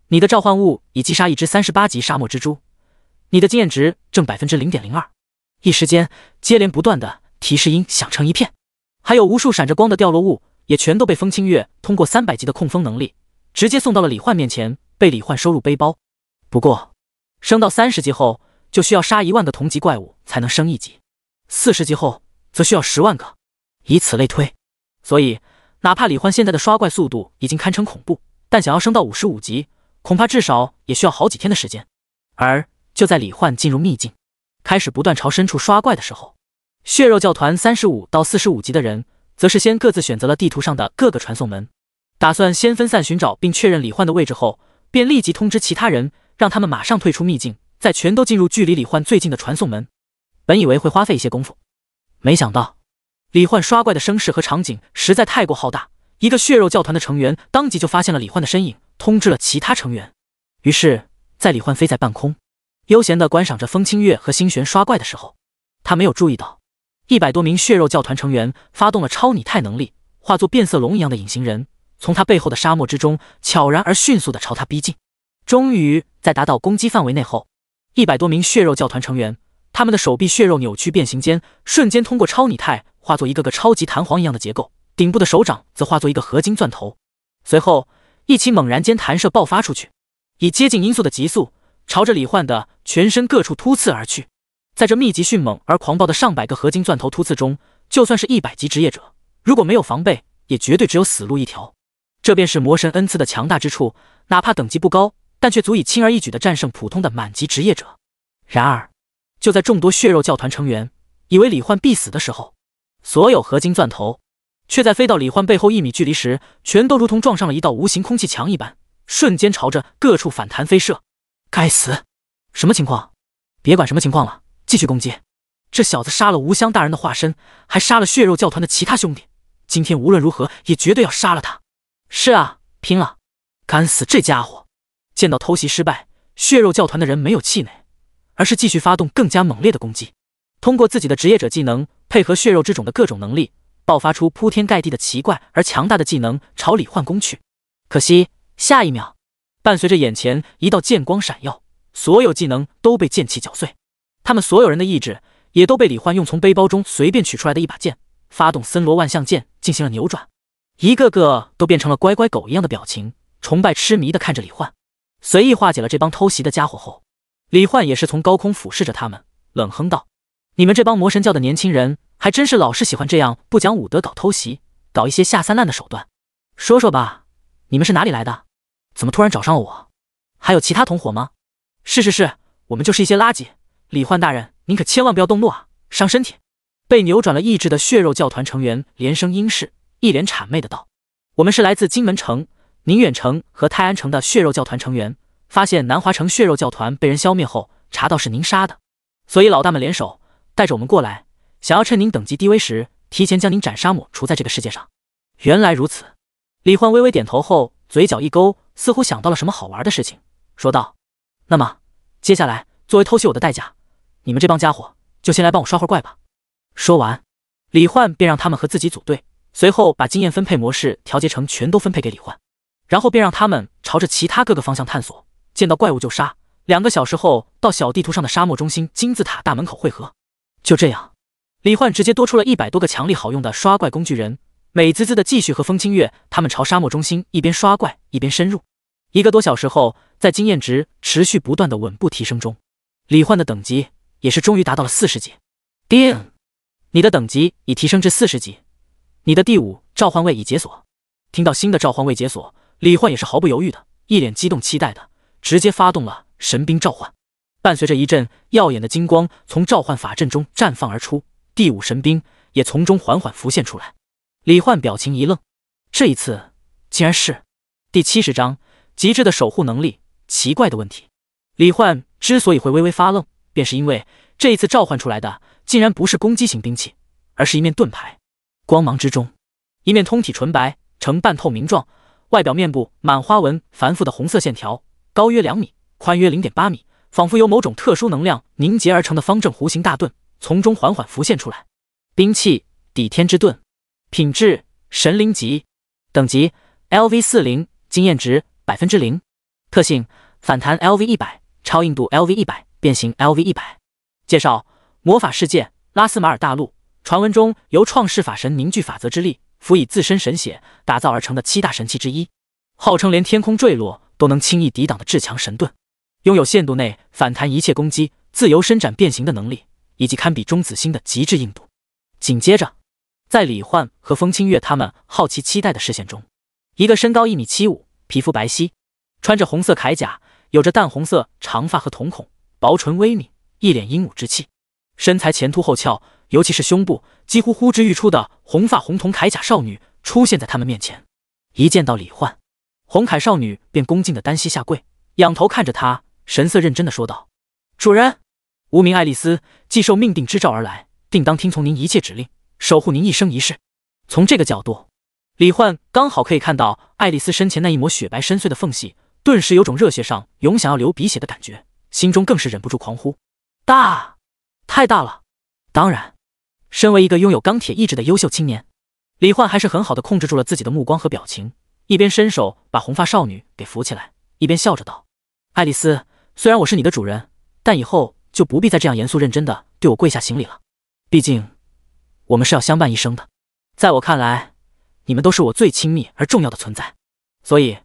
你的召唤物已击杀一只38级沙漠蜘蛛，你的经验值正 0.02%。一时间，接连不断的提示音响成一片，还有无数闪着光的掉落物也全都被风清月通过300级的控风能力直接送到了李焕面前，被李焕收入背包。不过升到30级后就需要杀1万个同级怪物才能升1级，40级后则需要10万个，以此类推。所以哪怕李焕现在的刷怪速度已经堪称恐怖，但想要升到55级恐怕至少也需要好几天的时间。而就在李焕进入秘境开始不断朝深处刷怪的时候，血肉教团35到45级的人则是先各自选择了地图上的各个传送门，打算先分散寻找并确认李焕的位置后，便立即通知其他人，让他们马上退出秘境，再全都进入距离李焕最近的传送门。本以为会花费一些功夫，没想到李焕刷怪的声势和场景实在太过浩大，一个血肉教团的成员当即就发现了李焕的身影，通知了其他成员。于是在李焕飞在半空悠闲地观赏着风清月和星璇刷怪的时候，他没有注意到100多名血肉教团成员发动了超拟态能力，化作变色龙一样的隐形人，从他背后的沙漠之中悄然而迅速地朝他逼近。终于在达到攻击范围内后，100多名血肉教团成员，他们的手臂血肉扭曲变形间，瞬间通过超拟态化作一个个超级弹簧一样的结构，顶部的手掌则化作一个合金钻头。随后一起猛然间弹射爆发出去，以接近音速的急速朝着李焕的全身各处突刺而去。在这密集迅猛而狂暴的上百个合金钻头突刺中，就算是100级职业者，如果没有防备，也绝对只有死路一条。这便是魔神恩赐的强大之处，哪怕等级不高，但却足以轻而易举地战胜普通的满级职业者。然而就在众多血肉教团成员以为李焕必死的时候，所有合金钻头却在飞到李焕背后1米距离时，全都如同撞上了一道无形空气墙一般，瞬间朝着各处反弹飞射。该死！什么情况？别管什么情况了，继续攻击！这小子杀了无香大人的化身，还杀了血肉教团的其他兄弟，今天无论如何也绝对要杀了他。是啊，拼了！敢死这家伙！见到偷袭失败，血肉教团的人没有气馁，而是继续发动更加猛烈的攻击，通过自己的职业者技能配合血肉之种的各种能力，爆发出铺天盖地的奇怪而强大的技能朝李焕攻去。可惜下一秒，伴随着眼前一道剑光闪耀，所有技能都被剑气搅碎，他们所有人的意志也都被李焕用从背包中随便取出来的一把剑发动森罗万象剑进行了扭转，一个个都变成了乖乖狗一样的表情，崇拜痴迷地看着李焕。随意化解了这帮偷袭的家伙后，李焕也是从高空俯视着他们，冷哼道：你们这帮魔神教的年轻人还真是老是喜欢这样不讲武德，搞偷袭，搞一些下三滥的手段。说说吧，你们是哪里来的？怎么突然找上了我？还有其他同伙吗？是，我们就是一些垃圾。李焕大人，您可千万不要动怒啊，伤身体。被扭转了意志的血肉教团成员连声应是，一脸谄媚的道：我们是来自金门城、宁远城和泰安城的血肉教团成员，发现南华城血肉教团被人消灭后，查到是您杀的，所以老大们联手带着我们过来，想要趁您等级低微时提前将您斩杀抹除在这个世界上。原来如此。李焕微微点头后，嘴角一勾，似乎想到了什么好玩的事情，说道：那么接下来作为偷袭我的代价，你们这帮家伙就先来帮我刷会怪吧。说完，李焕便让他们和自己组队，随后把经验分配模式调节成全都分配给李焕，然后便让他们朝着其他各个方向探索，见到怪物就杀。2个小时后到小地图上的沙漠中心金字塔大门口汇合。就这样，李焕直接多出了100多个强力好用的刷怪工具人，美滋滋的继续和风清月他们朝沙漠中心一边刷怪一边深入。1个多小时后，在经验值持续不断的稳步提升中，李焕的等级也是终于达到了40级。叮！你的等级已提升至40级，你的第5召唤位已解锁。听到新的召唤位解锁，李焕也是毫不犹豫的，一脸激动期待的，直接发动了神兵召唤。伴随着一阵耀眼的金光从召唤法阵中绽放而出，第5神兵也从中缓缓浮现出来。李焕表情一愣，这一次竟然是第70章极致的守护能力。奇怪的问题，李焕之所以会微微发愣，便是因为这一次召唤出来的竟然不是攻击型兵器，而是一面盾牌。光芒之中，一面通体纯白呈半透明状，外表面部满花纹繁复的红色线条，高约2米，宽约 0.8 米，仿佛由某种特殊能量凝结而成的方正弧形大盾从中缓缓浮现出来。兵器抵天之盾，品质神灵级，等级 LV40， 经验值 0%， 特性反弹 LV100， 超硬度 LV100， 变形 LV100。 介绍：魔法世界拉斯马尔大陆，传闻中由创世法神凝聚法则之力，辅以自身神血打造而成的7大神器之一，号称连天空坠落都能轻易抵挡的至强神盾，拥有限度内反弹一切攻击、自由伸展变形的能力，以及堪比中子星的极致硬度。紧接着，在李焕和风清月他们好奇期待的视线中，一个身高1.75米、皮肤白皙，穿着红色铠甲，有着淡红色长发和瞳孔，薄唇微抿，一脸英武之气，身材前凸后翘，尤其是胸部几乎呼之欲出的红发红瞳铠甲少女出现在他们面前。一见到李焕，红铠少女便恭敬的单膝下跪，仰头看着他，神色认真的说道：“主人，无名爱丽丝既受命定之召而来，定当听从您一切指令，守护您一生一世。”从这个角度，李焕刚好可以看到爱丽丝身前那一抹雪白深邃的缝隙，顿时有种热血上涌想要流鼻血的感觉，心中更是忍不住狂呼：大，太大了！当然，身为一个拥有钢铁意志的优秀青年，李焕还是很好的控制住了自己的目光和表情，一边伸手把红发少女给扶起来，一边笑着道：“爱丽丝，虽然我是你的主人，但以后就不必再这样严肃认真的对我跪下行礼了。毕竟，我们是要相伴一生的。在我看来，你们都是我最亲密而重要的存在，所以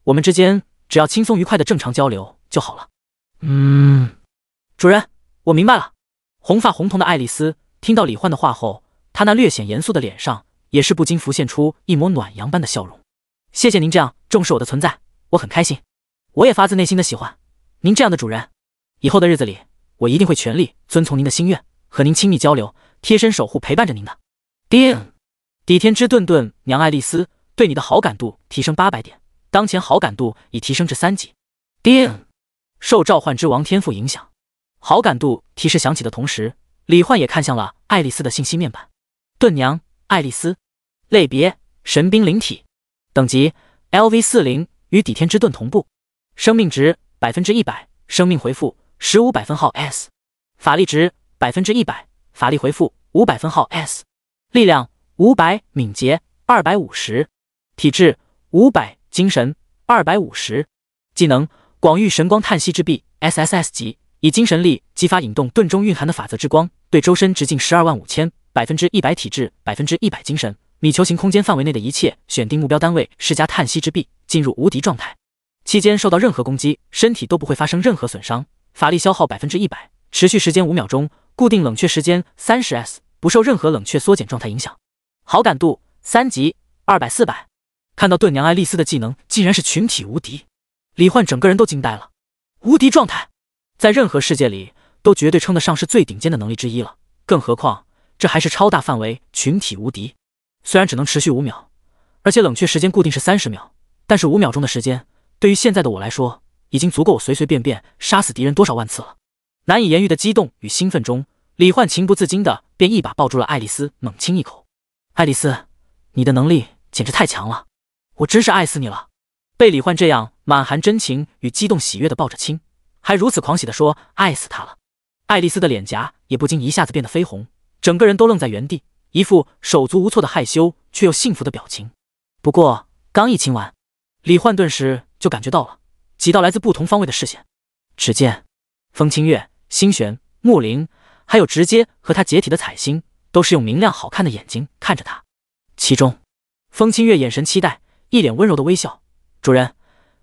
我们之间只要轻松愉快的正常交流就好了。”主人，我明白了。红发红瞳的爱丽丝听到李焕的话后，她那略显严肃的脸上也是不禁浮现出一抹暖阳般的笑容。谢谢您这样重视我的存在，我很开心。我也发自内心的喜欢您这样的主人。以后的日子里，我一定会全力遵从您的心愿，和您亲密交流，贴身守护陪伴着您的。叮！抵天之盾盾娘爱丽丝对你的好感度提升800点，当前好感度已提升至3级。叮！受召唤之王天赋影响，好感度提示响起的同时，李焕也看向了爱丽丝的信息面板。盾娘爱丽丝，类别神兵灵体，等级 LV40， 与抵天之盾同步，生命值 100%， 生命回复15百分号 S， 法力值 100%， 法力回复5百分号 S， 力量500，敏捷250，体质500，精神250，技能广域神光叹息之臂 SSS 级，以精神力激发引动盾中蕴含的法则之光，对周身直径125000， 100%体质，100%精神，米球形空间范围内的一切选定目标单位施加叹息之臂，进入无敌状态。期间受到任何攻击，身体都不会发生任何损伤。法力消耗 100%， 持续时间5秒钟，固定冷却时间 30s， 不受任何冷却缩减状态影响。好感度3级200-400。看到盾娘爱丽丝的技能竟然是群体无敌，李焕整个人都惊呆了。无敌状态在任何世界里都绝对称得上是最顶尖的能力之一了，更何况这还是超大范围群体无敌。虽然只能持续5秒，而且冷却时间固定是30秒，但是5秒钟的时间对于现在的我来说，已经足够我随随便便杀死敌人多少万次了。难以言喻的激动与兴奋中，李焕情不自禁的便一把抱住了爱丽丝，猛亲一口。爱丽丝，你的能力简直太强了，我真是爱死你了。被李焕这样满含真情与激动喜悦的抱着亲，还如此狂喜的说爱死他了，爱丽丝的脸颊也不禁一下子变得绯红，整个人都愣在原地，一副手足无措的害羞却又幸福的表情。不过刚一亲完，李焕顿时就感觉到了几道来自不同方位的视线。只见风清月、星璇、木灵，还有直接和他解体的彩星，都是用明亮好看的眼睛看着他。其中风清月眼神期待，一脸温柔的微笑。主人，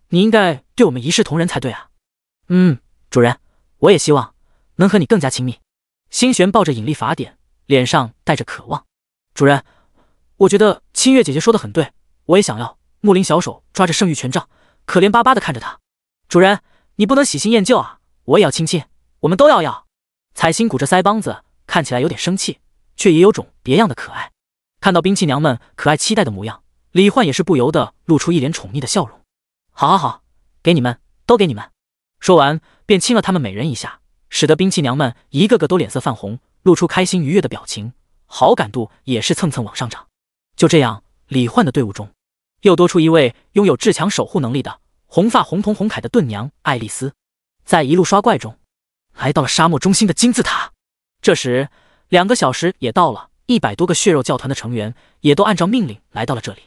你应该对我们一视同仁才对啊。主人，我也希望能和你更加亲密。星璇抱着引力法典，脸上带着渴望。主人，我觉得清月姐姐说的很对，我也想要。木灵小手抓着圣域权杖，可怜巴巴的看着他。主人，你不能喜新厌旧啊，我也要亲亲，我们都要。彩星鼓着腮帮子，看起来有点生气，却也有种别样的可爱。看到兵器娘们可爱期待的模样，李焕也是不由得露出一脸宠溺的笑容。好好好，给你们，都给你们。说完便亲了他们每人一下，使得兵器娘们一个个都脸色泛红，露出开心愉悦的表情，好感度也是蹭蹭往上涨。就这样，李焕的队伍中又多出一位拥有至强守护能力的红发红瞳红铠的盾娘爱丽丝。在一路刷怪中，来到了沙漠中心的金字塔。这时2个小时也到了，100多个血肉教团的成员也都按照命令来到了这里。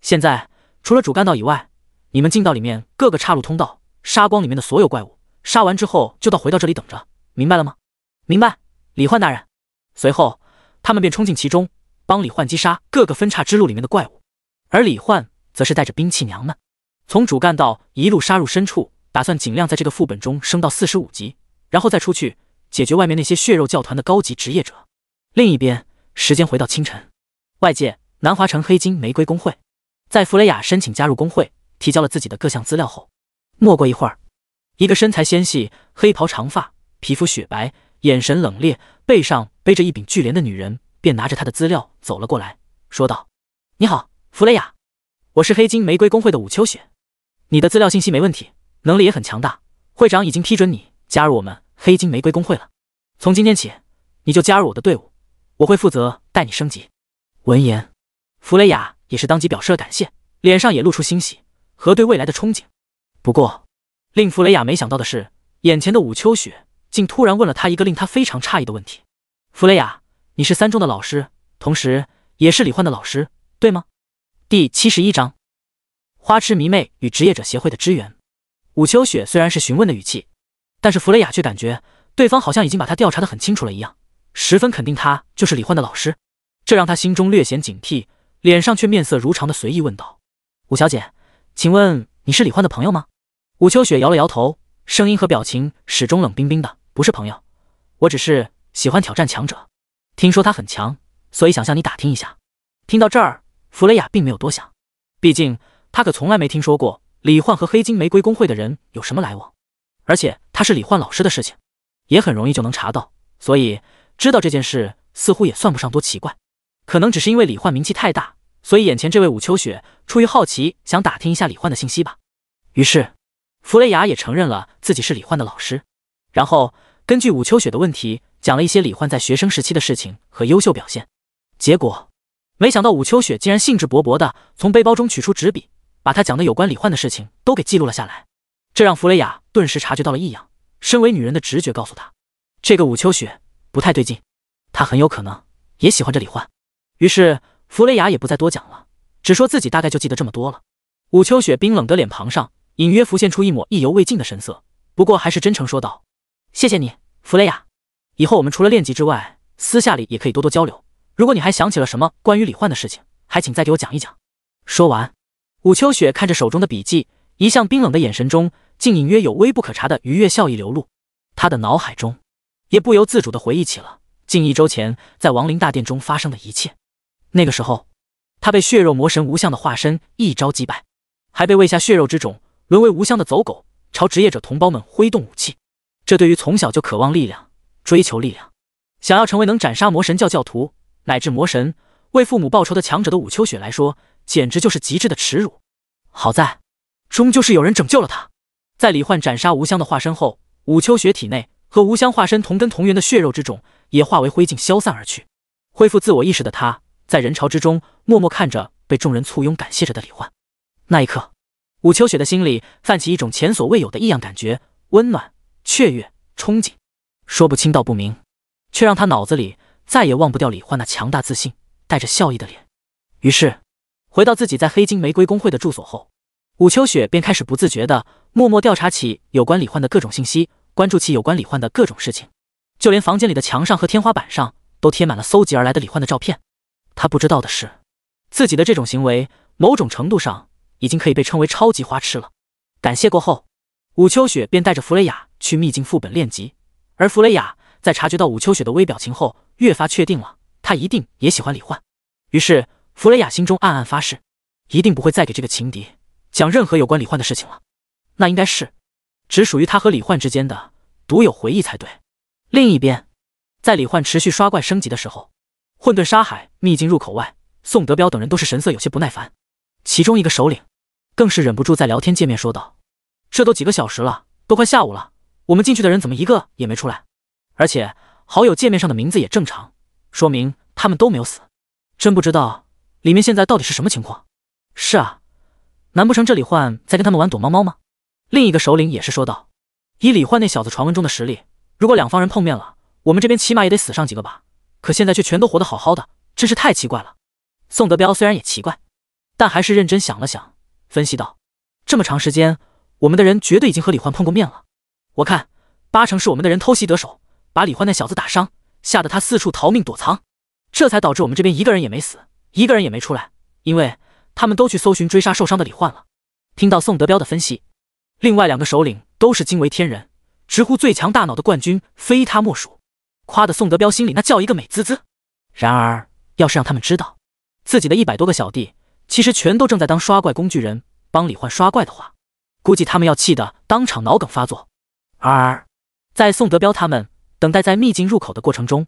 现在除了主干道以外，你们进到里面各个岔路通道，杀光里面的所有怪物，杀完之后就到回到这里等着，明白了吗？明白，李焕大人。随后他们便冲进其中，帮李焕击杀各个分岔之路里面的怪物，而李焕则是带着兵器娘们从主干道一路杀入深处，打算尽量在这个副本中升到45级，然后再出去解决外面那些血肉教团的高级职业者。另一边，时间回到清晨，外界南华城黑金玫瑰公会在弗雷雅申请加入公会，提交了自己的各项资料后，没过一会儿，一个身材纤细、黑袍长发、皮肤雪白、眼神冷冽、背上背着一柄巨镰的女人便拿着她的资料走了过来，说道：“你好，弗雷雅，我是黑金玫瑰公会的武秋雪，你的资料信息没问题，能力也很强大，会长已经批准你加入我们黑金玫瑰公会了。从今天起，你就加入我的队伍，我会负责带你升级。”闻言，弗雷雅也是当即表示了感谢，脸上也露出欣喜和对未来的憧憬。不过，令弗雷雅没想到的是，眼前的武秋雪竟突然问了他一个令他非常诧异的问题：“弗雷雅，你是3中的老师，同时也是李焕的老师，对吗？”第71章，花痴迷妹与职业者协会的支援。武秋雪虽然是询问的语气，但是弗雷雅却感觉对方好像已经把他调查得很清楚了一样，十分肯定他就是李焕的老师，这让他心中略显警惕，脸上却面色如常的随意问道：“武小姐，请问你是李焕的朋友吗？”武秋雪摇了摇头，声音和表情始终冷冰冰的：“不是朋友，我只是喜欢挑战强者，听说他很强，所以想向你打听一下。”听到这儿，弗雷雅并没有多想，毕竟他可从来没听说过李焕和黑金玫瑰公会的人有什么来往，而且他是李焕老师的事情也很容易就能查到，所以知道这件事似乎也算不上多奇怪。可能只是因为李焕名气太大，所以眼前这位武秋雪出于好奇想打听一下李焕的信息吧。于是弗雷雅也承认了自己是李焕的老师，然后根据武秋雪的问题讲了一些李焕在学生时期的事情和优秀表现。结果没想到武秋雪竟然兴致勃勃地从背包中取出纸笔，把他讲的有关李焕的事情都给记录了下来。这让弗雷雅顿时察觉到了异样，身为女人的直觉告诉她，这个武秋雪不太对劲，她很有可能也喜欢着李焕。于是弗雷雅也不再多讲了，只说自己大概就记得这么多了。武秋雪冰冷的脸庞上隐约浮现出一抹意犹未尽的神色，不过还是真诚说道：“谢谢你，弗雷雅，以后我们除了练级之外，私下里也可以多多交流。如果你还想起了什么关于李焕的事情，还请再给我讲一讲。”说完，武秋雪看着手中的笔记，一向冰冷的眼神中竟隐约有微不可察的愉悦笑意流露。他的脑海中也不由自主地回忆起了近1周前在亡灵大殿中发生的一切。那个时候，他被血肉魔神无相的化身一招击败，还被喂下血肉之种，沦为无相的走狗，朝职业者同胞们挥动武器。这对于从小就渴望力量、追求力量，想要成为能斩杀魔神教教徒乃至魔神、为父母报仇的强者的武秋雪来说，简直就是极致的耻辱。好在终究是有人拯救了他。在李焕斩杀无相的化身后，武秋雪体内和无相化身同根同源的血肉之种也化为灰烬消散而去。恢复自我意识的他，在人潮之中默默看着被众人簇拥感谢着的李焕。那一刻，武秋雪的心里泛起一种前所未有的异样感觉，温暖、雀跃、憧憬，说不清道不明，却让他脑子里再也忘不掉李焕那强大自信、带着笑意的脸。于是回到自己在黑金玫瑰公会的住所后，武秋雪便开始不自觉地默默调查起有关李焕的各种信息，关注起有关李焕的各种事情，就连房间里的墙上和天花板上都贴满了搜集而来的李焕的照片。他不知道的是，自己的这种行为某种程度上已经可以被称为超级花痴了。感谢过后，武秋雪便带着弗雷雅去秘境副本练级，而弗雷雅在察觉到武秋雪的微表情后，越发确定了他一定也喜欢李焕。于是弗雷雅心中暗暗发誓，一定不会再给这个情敌讲任何有关李焕的事情了，那应该是只属于他和李焕之间的独有回忆才对。另一边，在李焕持续刷怪升级的时候，混沌沙海秘境入口外，宋德彪等人都是神色有些不耐烦，其中一个首领更是忍不住在聊天界面说道：“这都几个小时了，都快下午了，我们进去的人怎么一个也没出来？而且好友界面上的名字也正常，说明他们都没有死。真不知道里面现在到底是什么情况。”是啊，难不成这李焕在跟他们玩躲猫猫吗？另一个首领也是说道：“以李焕那小子传闻中的实力，如果两方人碰面了，我们这边起码也得死上几个吧，可现在却全都活得好好的，真是太奇怪了。”宋德彪虽然也奇怪，但还是认真想了想，分析道：“这么长时间，我们的人绝对已经和李焕碰过面了，我看八成是我们的人偷袭得手，把李焕那小子打伤，吓得他四处逃命躲藏，这才导致我们这边一个人也没死，一个人也没出来，因为他们都去搜寻追杀受伤的李焕了。”听到宋德彪的分析，另外两个首领都是惊为天人，直呼最强大脑的冠军非他莫属，夸得宋德彪心里那叫一个美滋滋。然而要是让他们知道自己的100多个小弟其实全都正在当刷怪工具人，帮李焕刷怪的话，估计他们要气得当场脑梗发作。而在宋德彪他们等待在秘境入口的过程中，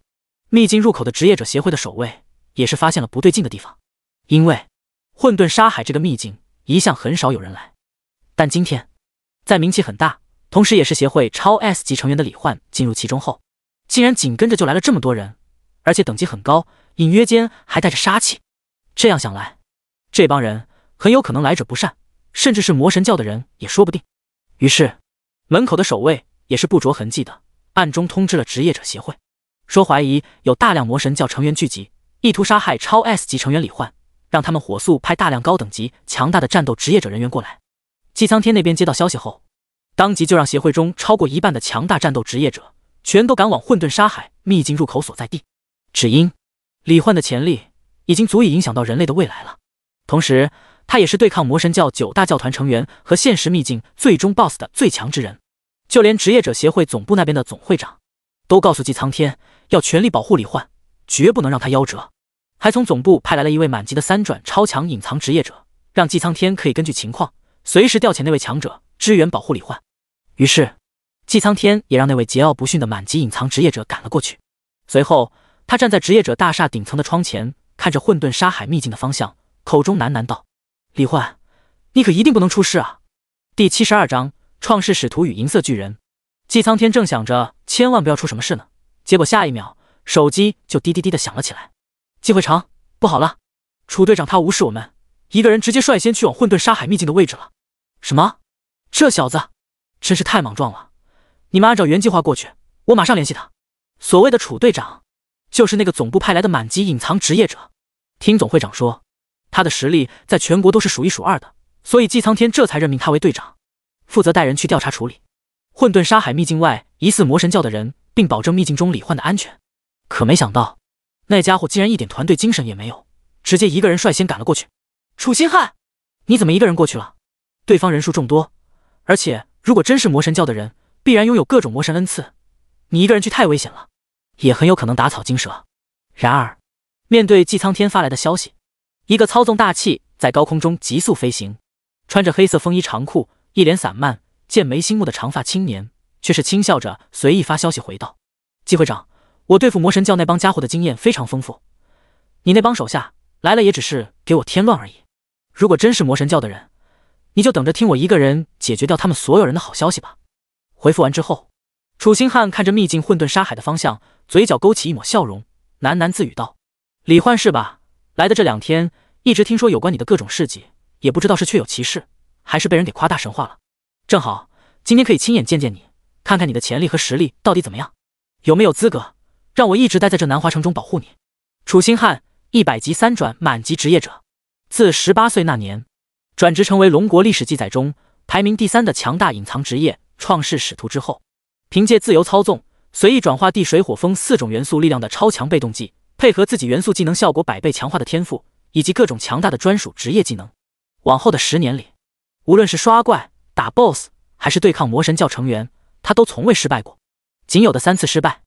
秘境入口的职业者协会的守卫也是发现了不对劲的地方，因为混沌沙海这个秘境一向很少有人来，但今天在名气很大，同时也是协会超 S 级成员的李焕进入其中后，竟然紧跟着就来了这么多人，而且等级很高，隐约间还带着杀气。这样想来，这帮人很有可能来者不善，甚至是魔神教的人也说不定。于是门口的守卫也是不着痕迹的暗中通知了职业者协会，说怀疑有大量魔神教成员聚集，意图杀害超 S 级成员李焕，让他们火速派大量高等级强大的战斗职业者人员过来。姬苍天那边接到消息后，当即就让协会中超过一半的强大战斗职业者全都赶往混沌沙海秘境入口所在地，只因李焕的潜力已经足以影响到人类的未来了，同时他也是对抗魔神教9大教团成员和现实秘境最终 BOSS 的最强之人。就连职业者协会总部那边的总会长都告诉姬苍天要全力保护李焕，绝不能让他夭折，还从总部派来了一位满级的3转超强隐藏职业者，让姬苍天可以根据情况随时调遣那位强者支援保护李焕。于是姬苍天也让那位桀骜不驯的满级隐藏职业者赶了过去。随后他站在职业者大厦顶层的窗前，看着混沌沙海秘境的方向，口中喃喃道：“李焕，你可一定不能出事啊！”第72章创世使徒与银色巨人。姬苍天正想着千万不要出什么事呢，结果下一秒手机就滴滴滴的响了起来。季会长，不好了，楚队长他无视我们，一个人直接率先去往混沌沙海秘境的位置了。什么？这小子真是太莽撞了！你们按照原计划过去，我马上联系他。所谓的楚队长就是那个总部派来的满级隐藏职业者。听总会长说，他的实力在全国都是数1数2的，所以姬苍天这才任命他为队长，负责带人去调查处理混沌沙海秘境外疑似魔神教的人，并保证秘境中李焕的安全。可没想到那家伙竟然一点团队精神也没有，直接一个人率先赶了过去。楚星汉，你怎么一个人过去了？对方人数众多，而且如果真是魔神教的人，必然拥有各种魔神恩赐，你一个人去太危险了，也很有可能打草惊蛇。然而面对姬苍天发来的消息，一个操纵大气在高空中急速飞行，穿着黑色风衣长裤，一脸散漫剑眉星目的长发青年，却是轻笑着随意发消息回道：“季会长，我对付魔神教那帮家伙的经验非常丰富，你那帮手下来了也只是给我添乱而已。如果真是魔神教的人，你就等着听我一个人解决掉他们所有人的好消息吧。”回复完之后，楚星汉看着秘境混沌沙海的方向，嘴角勾起一抹笑容，喃喃自语道：“李焕是吧？来的这2天，一直听说有关你的各种事迹，也不知道是确有其事，还是被人给夸大神话了。正好今天可以亲眼见见你，看看你的潜力和实力到底怎么样，有没有资格让我一直待在这南华城中保护你。”楚星汉100级3转满级职业者，自18岁那年转职成为龙国历史记载中排名第3的强大隐藏职业创世使徒之后，凭借自由操纵、随意转化地水火风4种元素力量的超强被动技，配合自己元素技能效果100倍强化的天赋，以及各种强大的专属职业技能，往后的10年里，无论是刷怪、打 BOSS 还是对抗魔神教成员，他都从未失败过。仅有的3次失败，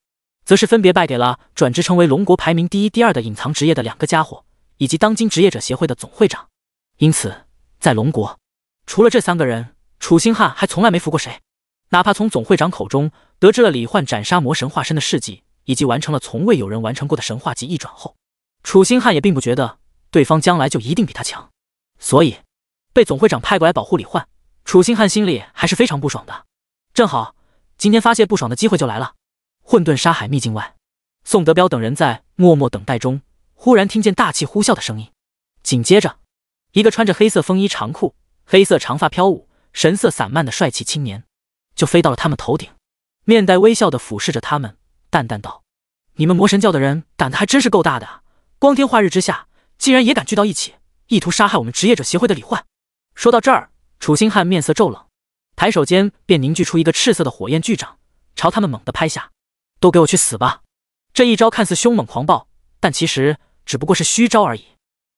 则是分别败给了转职成为龙国排名第1、第2的隐藏职业的2个家伙，以及当今职业者协会的总会长。因此在龙国，除了这3个人，楚星汉还从来没服过谁。哪怕从总会长口中得知了李焕斩杀魔神化身的事迹，以及完成了从未有人完成过的神话级1转后，楚星汉也并不觉得对方将来就一定比他强，所以被总会长派过来保护李焕，楚星汉心里还是非常不爽的。正好今天发泄不爽的机会就来了。混沌沙海秘境外，宋德彪等人在默默等待中，忽然听见大气呼啸的声音，紧接着，一个穿着黑色风衣长裤、黑色长发飘舞、神色散漫的帅气青年就飞到了他们头顶，面带微笑地俯视着他们，淡淡道：“你们魔神教的人胆子还真是够大的啊！光天化日之下，竟然也敢聚到一起，意图杀害我们职业者协会的李焕。”说到这儿，楚星汉面色骤冷，抬手间便凝聚出一个赤色的火焰巨掌，朝他们猛地拍下。都给我去死吧！这一招看似凶猛狂暴，但其实只不过是虚招而已。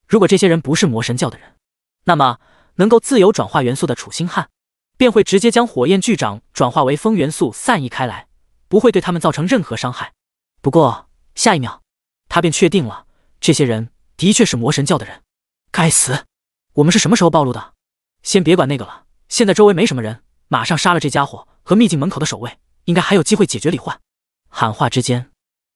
如果这些人不是魔神教的人，那么能够自由转化元素的楚星汉便会直接将火焰巨掌转化为风元素散逸开来，不会对他们造成任何伤害。不过下一秒，他便确定了，这些人的确是魔神教的人。该死，我们是什么时候暴露的？先别管那个了，现在周围没什么人，马上杀了这家伙和秘境门口的守卫，应该还有机会解决李焕。喊话之间，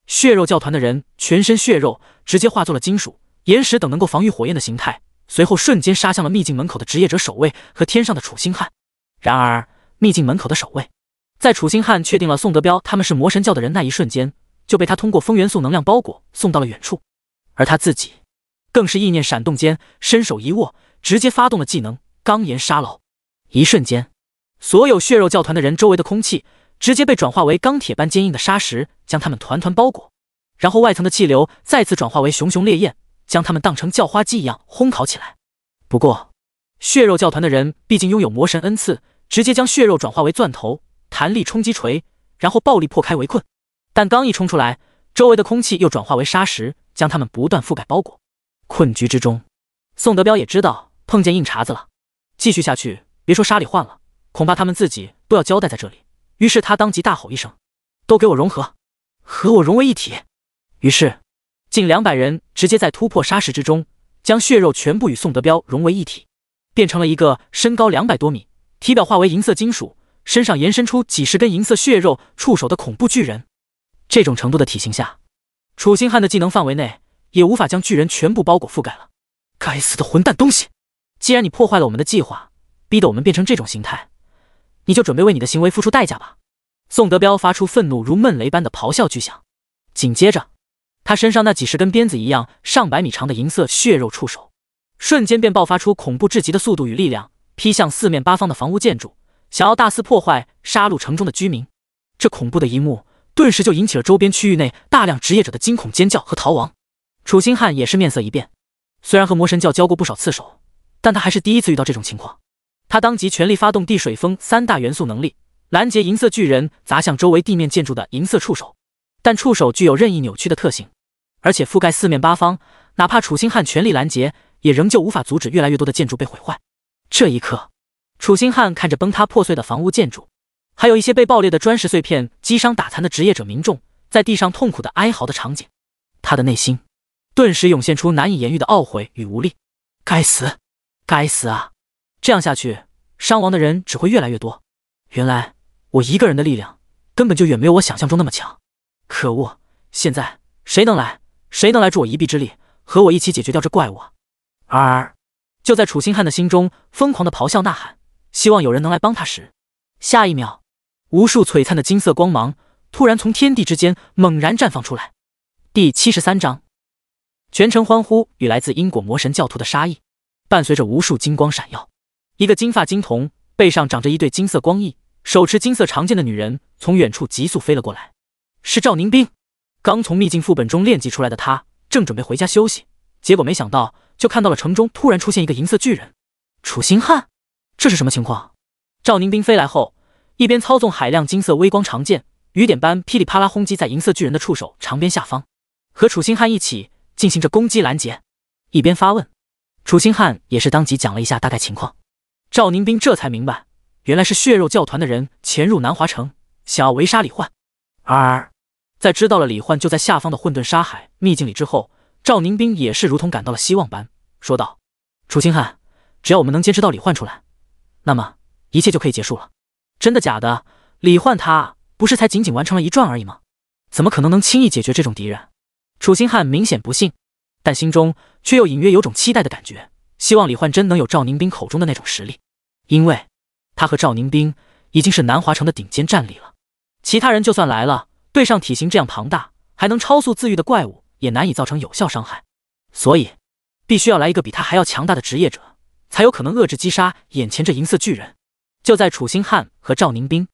血肉教团的人全身血肉直接化作了金属、岩石等能够防御火焰的形态，随后瞬间杀向了秘境门口的职业者守卫和天上的楚星汉。然而秘境门口的守卫在楚星汉确定了宋德彪他们是魔神教的人那一瞬间，就被他通过风元素能量包裹送到了远处，而他自己更是意念闪动间伸手一握，直接发动了技能钢岩沙牢。一瞬间，所有血肉教团的人周围的空气直接被转化为钢铁般坚硬的砂石，将他们团团包裹，然后外层的气流再次转化为熊熊烈焰，将他们当成叫花鸡一样烘烤起来。不过血肉教团的人毕竟拥有魔神恩赐，直接将血肉转化为钻头、弹力冲击锤，然后暴力破开围困。但刚一冲出来，周围的空气又转化为砂石，将他们不断覆盖包裹。困局之中，宋德彪也知道碰见硬茬子了，继续下去别说杀李焕了，恐怕他们自己都要交代在这里。于是他当即大吼一声：“都给我融合，和我融为一体！”于是近200人直接在突破砂石之中，将血肉全部与宋德彪融为一体，变成了一个身高200多米、体表化为银色金属、身上延伸出几十根银色血肉触手的恐怖巨人。这种程度的体型下，楚星汉的技能范围内也无法将巨人全部包裹覆盖了。该死的混蛋东西！既然你破坏了我们的计划，逼得我们变成这种形态，你就准备为你的行为付出代价吧！宋德彪发出愤怒如闷雷般的咆哮巨响，紧接着，他身上那几十根鞭子一样上百米长的银色血肉触手，瞬间便爆发出恐怖至极的速度与力量，劈向四面八方的房屋建筑，想要大肆破坏、杀戮城中的居民。这恐怖的一幕顿时就引起了周边区域内大量职业者的惊恐尖叫和逃亡。楚星汉也是面色一变，虽然和魔神教交过不少次手，但他还是第一次遇到这种情况。他当即全力发动地水风3大元素能力，拦截银色巨人砸向周围地面建筑的银色触手。但触手具有任意扭曲的特性，而且覆盖四面八方，哪怕楚星汉全力拦截，也仍旧无法阻止越来越多的建筑被毁坏。这一刻，楚星汉看着崩塌破碎的房屋建筑，还有一些被爆裂的砖石碎片击伤打残的职业者民众在地上痛苦的哀嚎的场景，他的内心顿时涌现出难以言喻的懊悔与无力。该死，该死啊！这样下去，伤亡的人只会越来越多。原来我一个人的力量根本就远没有我想象中那么强。可恶！现在谁能来助我一臂之力，和我一起解决掉这怪物啊！而就在楚星汉的心中疯狂的咆哮呐喊，希望有人能来帮他时，下一秒，无数璀璨的金色光芒突然从天地之间猛然绽放出来。第73章，全城欢呼与来自因果魔神教徒的杀意，伴随着无数金光闪耀。一个金发金瞳，背上长着一对金色光翼，手持金色长剑的女人从远处急速飞了过来，是赵宁冰。刚从秘境副本中练级出来的她，正准备回家休息，结果没想到就看到了城中突然出现一个银色巨人。楚星汉，这是什么情况？赵宁冰飞来后，一边操纵海量金色微光长剑，雨点般噼里啪啦轰击在银色巨人的触手长边下方，和楚星汉一起进行着攻击拦截，一边发问。楚星汉也是当即讲了一下大概情况。赵宁冰这才明白，原来是血肉教团的人潜入南华城，想要围杀李焕。而在知道了李焕就在下方的混沌沙海秘境里之后，赵宁冰也是如同感到了希望般说道：“楚星汉，只要我们能坚持到李焕出来，那么一切就可以结束了。”真的假的？李焕他不是才仅仅完成了1转而已吗？怎么可能轻易解决这种敌人？楚星汉明显不信，但心中却又隐约有种期待的感觉，希望李焕真能有赵宁斌口中的那种实力，因为他和赵宁斌已经是南华城的顶尖战力了。其他人就算来了，对上体型这样庞大还能超速自愈的怪物，也难以造成有效伤害，所以必须要来一个比他还要强大的职业者，才有可能遏制击杀眼前这银色巨人。就在楚星汉和赵宁斌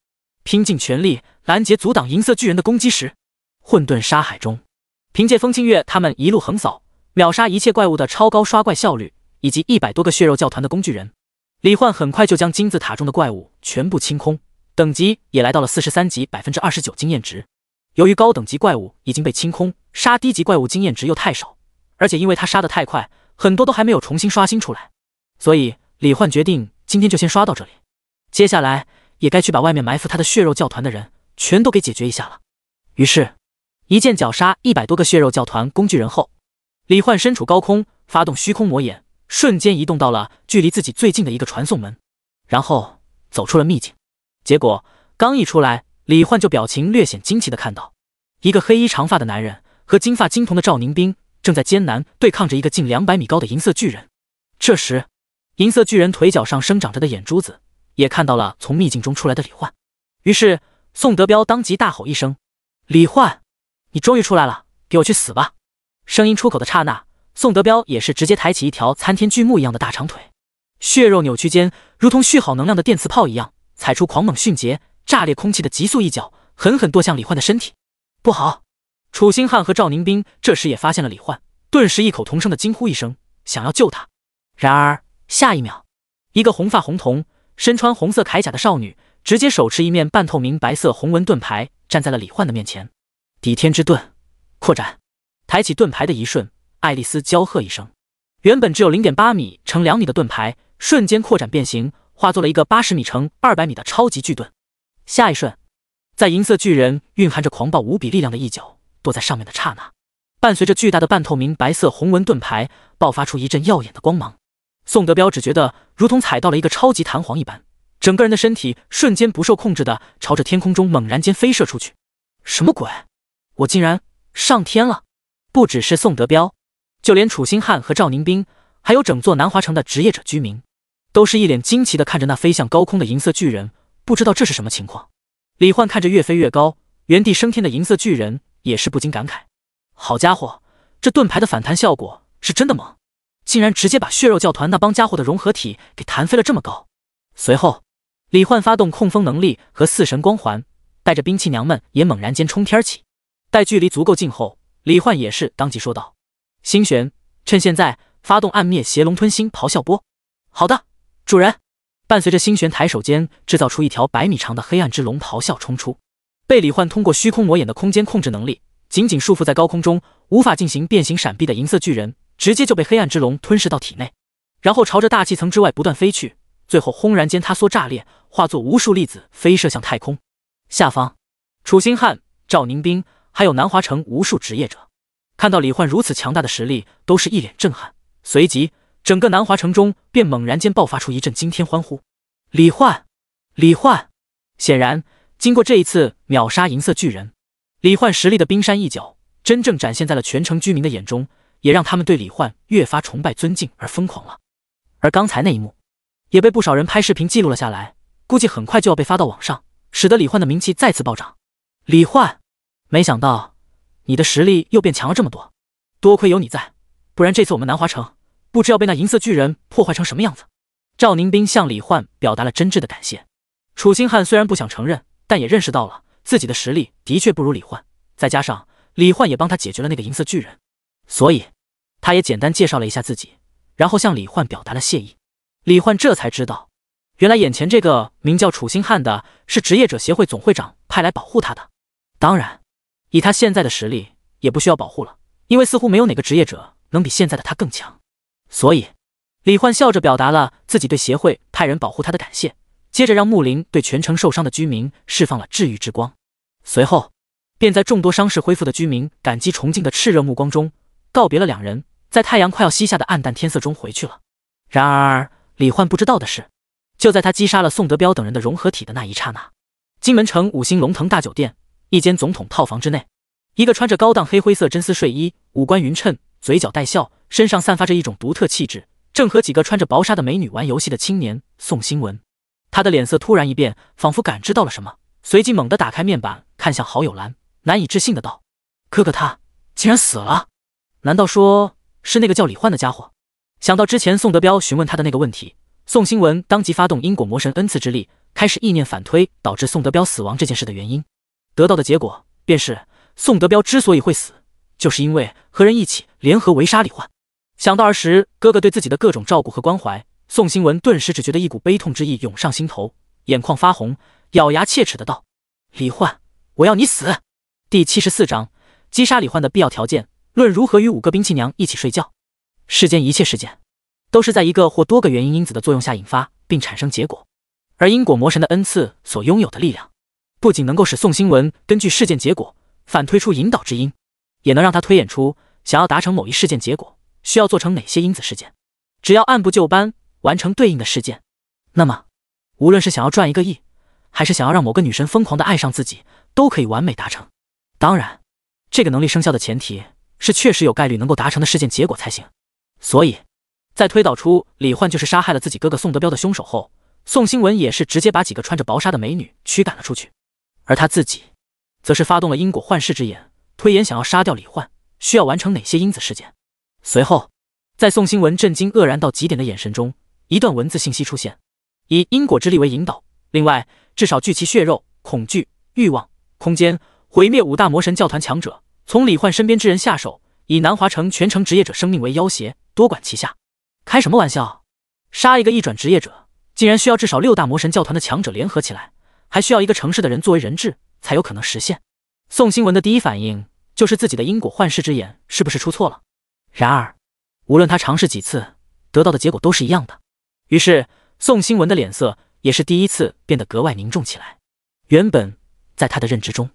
拼尽全力拦截阻挡银色巨人的攻击时，混沌沙海中，凭借风清月他们一路横扫，秒杀一切怪物的超高刷怪效率，以及100多个血肉教团的工具人，李焕很快就将金字塔中的怪物全部清空，等级也来到了43级，29%经验值。由于高等级怪物已经被清空，杀低级怪物经验值又太少，而且因为他杀得太快，很多都还没有重新刷新出来，所以李焕决定今天就先刷到这里，接下来也该去把外面埋伏他的血肉教团的人全都给解决一下了。于是一剑绞杀100多个血肉教团工具人后，李焕身处高空，发动虚空魔眼，瞬间移动到了距离自己最近的一个传送门，然后走出了秘境。结果刚一出来，李焕就表情略显惊奇地看到，一个黑衣长发的男人和金发金瞳的赵宁斌正在艰难对抗着一个近200米高的银色巨人。这时，银色巨人腿脚上生长着的眼珠子也看到了从秘境中出来的李焕，于是宋德彪当即大吼一声：“李焕，你终于出来了，给我去死吧！”声音出口的刹那，宋德彪也是直接抬起一条参天巨木一样的大长腿，血肉扭曲间如同蓄好能量的电磁炮一样，踩出狂猛迅捷炸裂空气的急速一脚，狠狠跺向李焕的身体。不好！楚星汉和赵宁斌这时也发现了李焕，顿时异口同声的惊呼一声，想要救他。然而下一秒，一个红发红瞳、身穿红色铠甲的少女直接手持一面半透明白色红纹盾牌站在了李焕的面前。抵天之盾扩展！抬起盾牌的一瞬，爱丽丝娇喝一声，原本只有 0.8 米乘2米的盾牌瞬间扩展变形，化作了一个80米乘200米的超级巨盾。下一瞬，在银色巨人蕴含着狂暴无比力量的一脚跺在上面的刹那，伴随着巨大的半透明白色红纹盾牌爆发出一阵耀眼的光芒。宋德彪只觉得如同踩到了一个超级弹簧一般，整个人的身体瞬间不受控制的朝着天空中猛然间飞射出去。什么鬼？我竟然上天了！不只是宋德彪，就连楚星汉和赵宁斌，还有整座南华城的职业者居民，都是一脸惊奇的看着那飞向高空的银色巨人，不知道这是什么情况。李焕看着越飞越高、原地升天的银色巨人，也是不禁感慨：好家伙，这盾牌的反弹效果是真的猛，竟然直接把血肉教团那帮家伙的融合体给弹飞了这么高。随后，李焕发动控风能力和四神光环，带着兵器娘们也猛然间冲天起。待距离足够近后，李焕也是当即说道：星璇，趁现在发动暗灭邪龙吞星咆哮波。好的，主人。伴随着星璇抬手间制造出一条100米长的黑暗之龙咆哮冲出，被李焕通过虚空魔眼的空间控制能力紧紧束缚在高空中，无法进行变形闪避的银色巨人直接就被黑暗之龙吞噬到体内，然后朝着大气层之外不断飞去，最后轰然间塌缩炸裂，化作无数粒子飞射向太空。下方，楚星汉、赵宁斌还有南华城无数职业者看到李焕如此强大的实力，都是一脸震撼，随即整个南华城中便猛然间爆发出一阵惊天欢呼。李焕，李焕！显然经过这一次秒杀银色巨人，李焕实力的冰山一角真正展现在了全城居民的眼中，也让他们对李焕越发崇拜尊敬而疯狂了。而刚才那一幕也被不少人拍视频记录了下来，估计很快就要被发到网上，使得李焕的名气再次暴涨。李焕，没想到你的实力又变强了这么多，多亏有你在，不然这次我们南华城不知要被那银色巨人破坏成什么样子。赵宁斌向李焕表达了真挚的感谢。楚星汉虽然不想承认，但也认识到了自己的实力的确不如李焕，再加上李焕也帮他解决了那个银色巨人，所以他也简单介绍了一下自己，然后向李焕表达了谢意。李焕这才知道，原来眼前这个名叫楚星汉的是职业者协会总会长派来保护他的。当然，以他现在的实力也不需要保护了，因为似乎没有哪个职业者能比现在的他更强。所以李焕笑着表达了自己对协会派人保护他的感谢，接着让木林对全城受伤的居民释放了治愈之光，随后便在众多伤势恢复的居民感激崇敬的炽热目光中告别了两人，在太阳快要西下的暗淡天色中回去了。然而李焕不知道的是，就在他击杀了宋德彪等人的融合体的那一刹那，金门城5星龙腾大酒店一间总统套房之内，一个穿着高档黑灰色真丝睡衣、五官匀称、嘴角带笑，身上散发着一种独特气质，正和几个穿着薄纱的美女玩游戏的青年宋新文。他的脸色突然一变，仿佛感知到了什么，随即猛地打开面板，看向郝友兰，难以置信的道：“哥哥他竟然死了？难道说是那个叫李焕的家伙？”想到之前宋德彪询问他的那个问题，宋新文当即发动因果魔神 N 次之力，开始意念反推导致宋德彪死亡这件事的原因。得到的结果便是宋德彪之所以会死，就是因为和人一起联合围杀李焕。想到儿时哥哥对自己的各种照顾和关怀，宋新文顿时只觉得一股悲痛之意涌上心头，眼眶发红，咬牙切齿的道：“李焕，我要你死！”第74章击杀李焕的必要条件，论如何与5个兵器娘一起睡觉。世间一切事件都是在一个或多个原因因子的作用下引发并产生结果，而因果魔神的 N 次所拥有的力量，不仅能够使宋新文根据事件结果反推出引导之因，也能让他推演出想要达成某一事件结果需要做成哪些因子事件。只要按部就班完成对应的事件，那么无论是想要赚1个亿，还是想要让某个女神疯狂的爱上自己，都可以完美达成。当然，这个能力生效的前提是确实有概率能够达成的事件结果才行。所以在推导出李焕就是杀害了自己哥哥宋德彪的凶手后，宋新文也是直接把几个穿着薄纱的美女驱赶了出去，而他自己则是发动了因果幻视之眼，推演想要杀掉李焕需要完成哪些因子事件。随后在宋新文震惊愕然到极点的眼神中，一段文字信息出现，以因果之力为引导，另外至少聚其血肉、恐惧、欲望、空间，毁灭5大魔神教团强者，从李焕身边之人下手，以南华城全城职业者生命为要挟，多管齐下。开什么玩笑，杀一个1转职业者竟然需要至少6大魔神教团的强者联合起来，还需要一个城市的人作为人质才有可能实现。宋新文的第一反应就是自己的因果幻视之眼是不是出错了，然而无论他尝试几次，得到的结果都是一样的。于是宋新文的脸色也是第一次变得格外凝重起来。原本在他的认知中，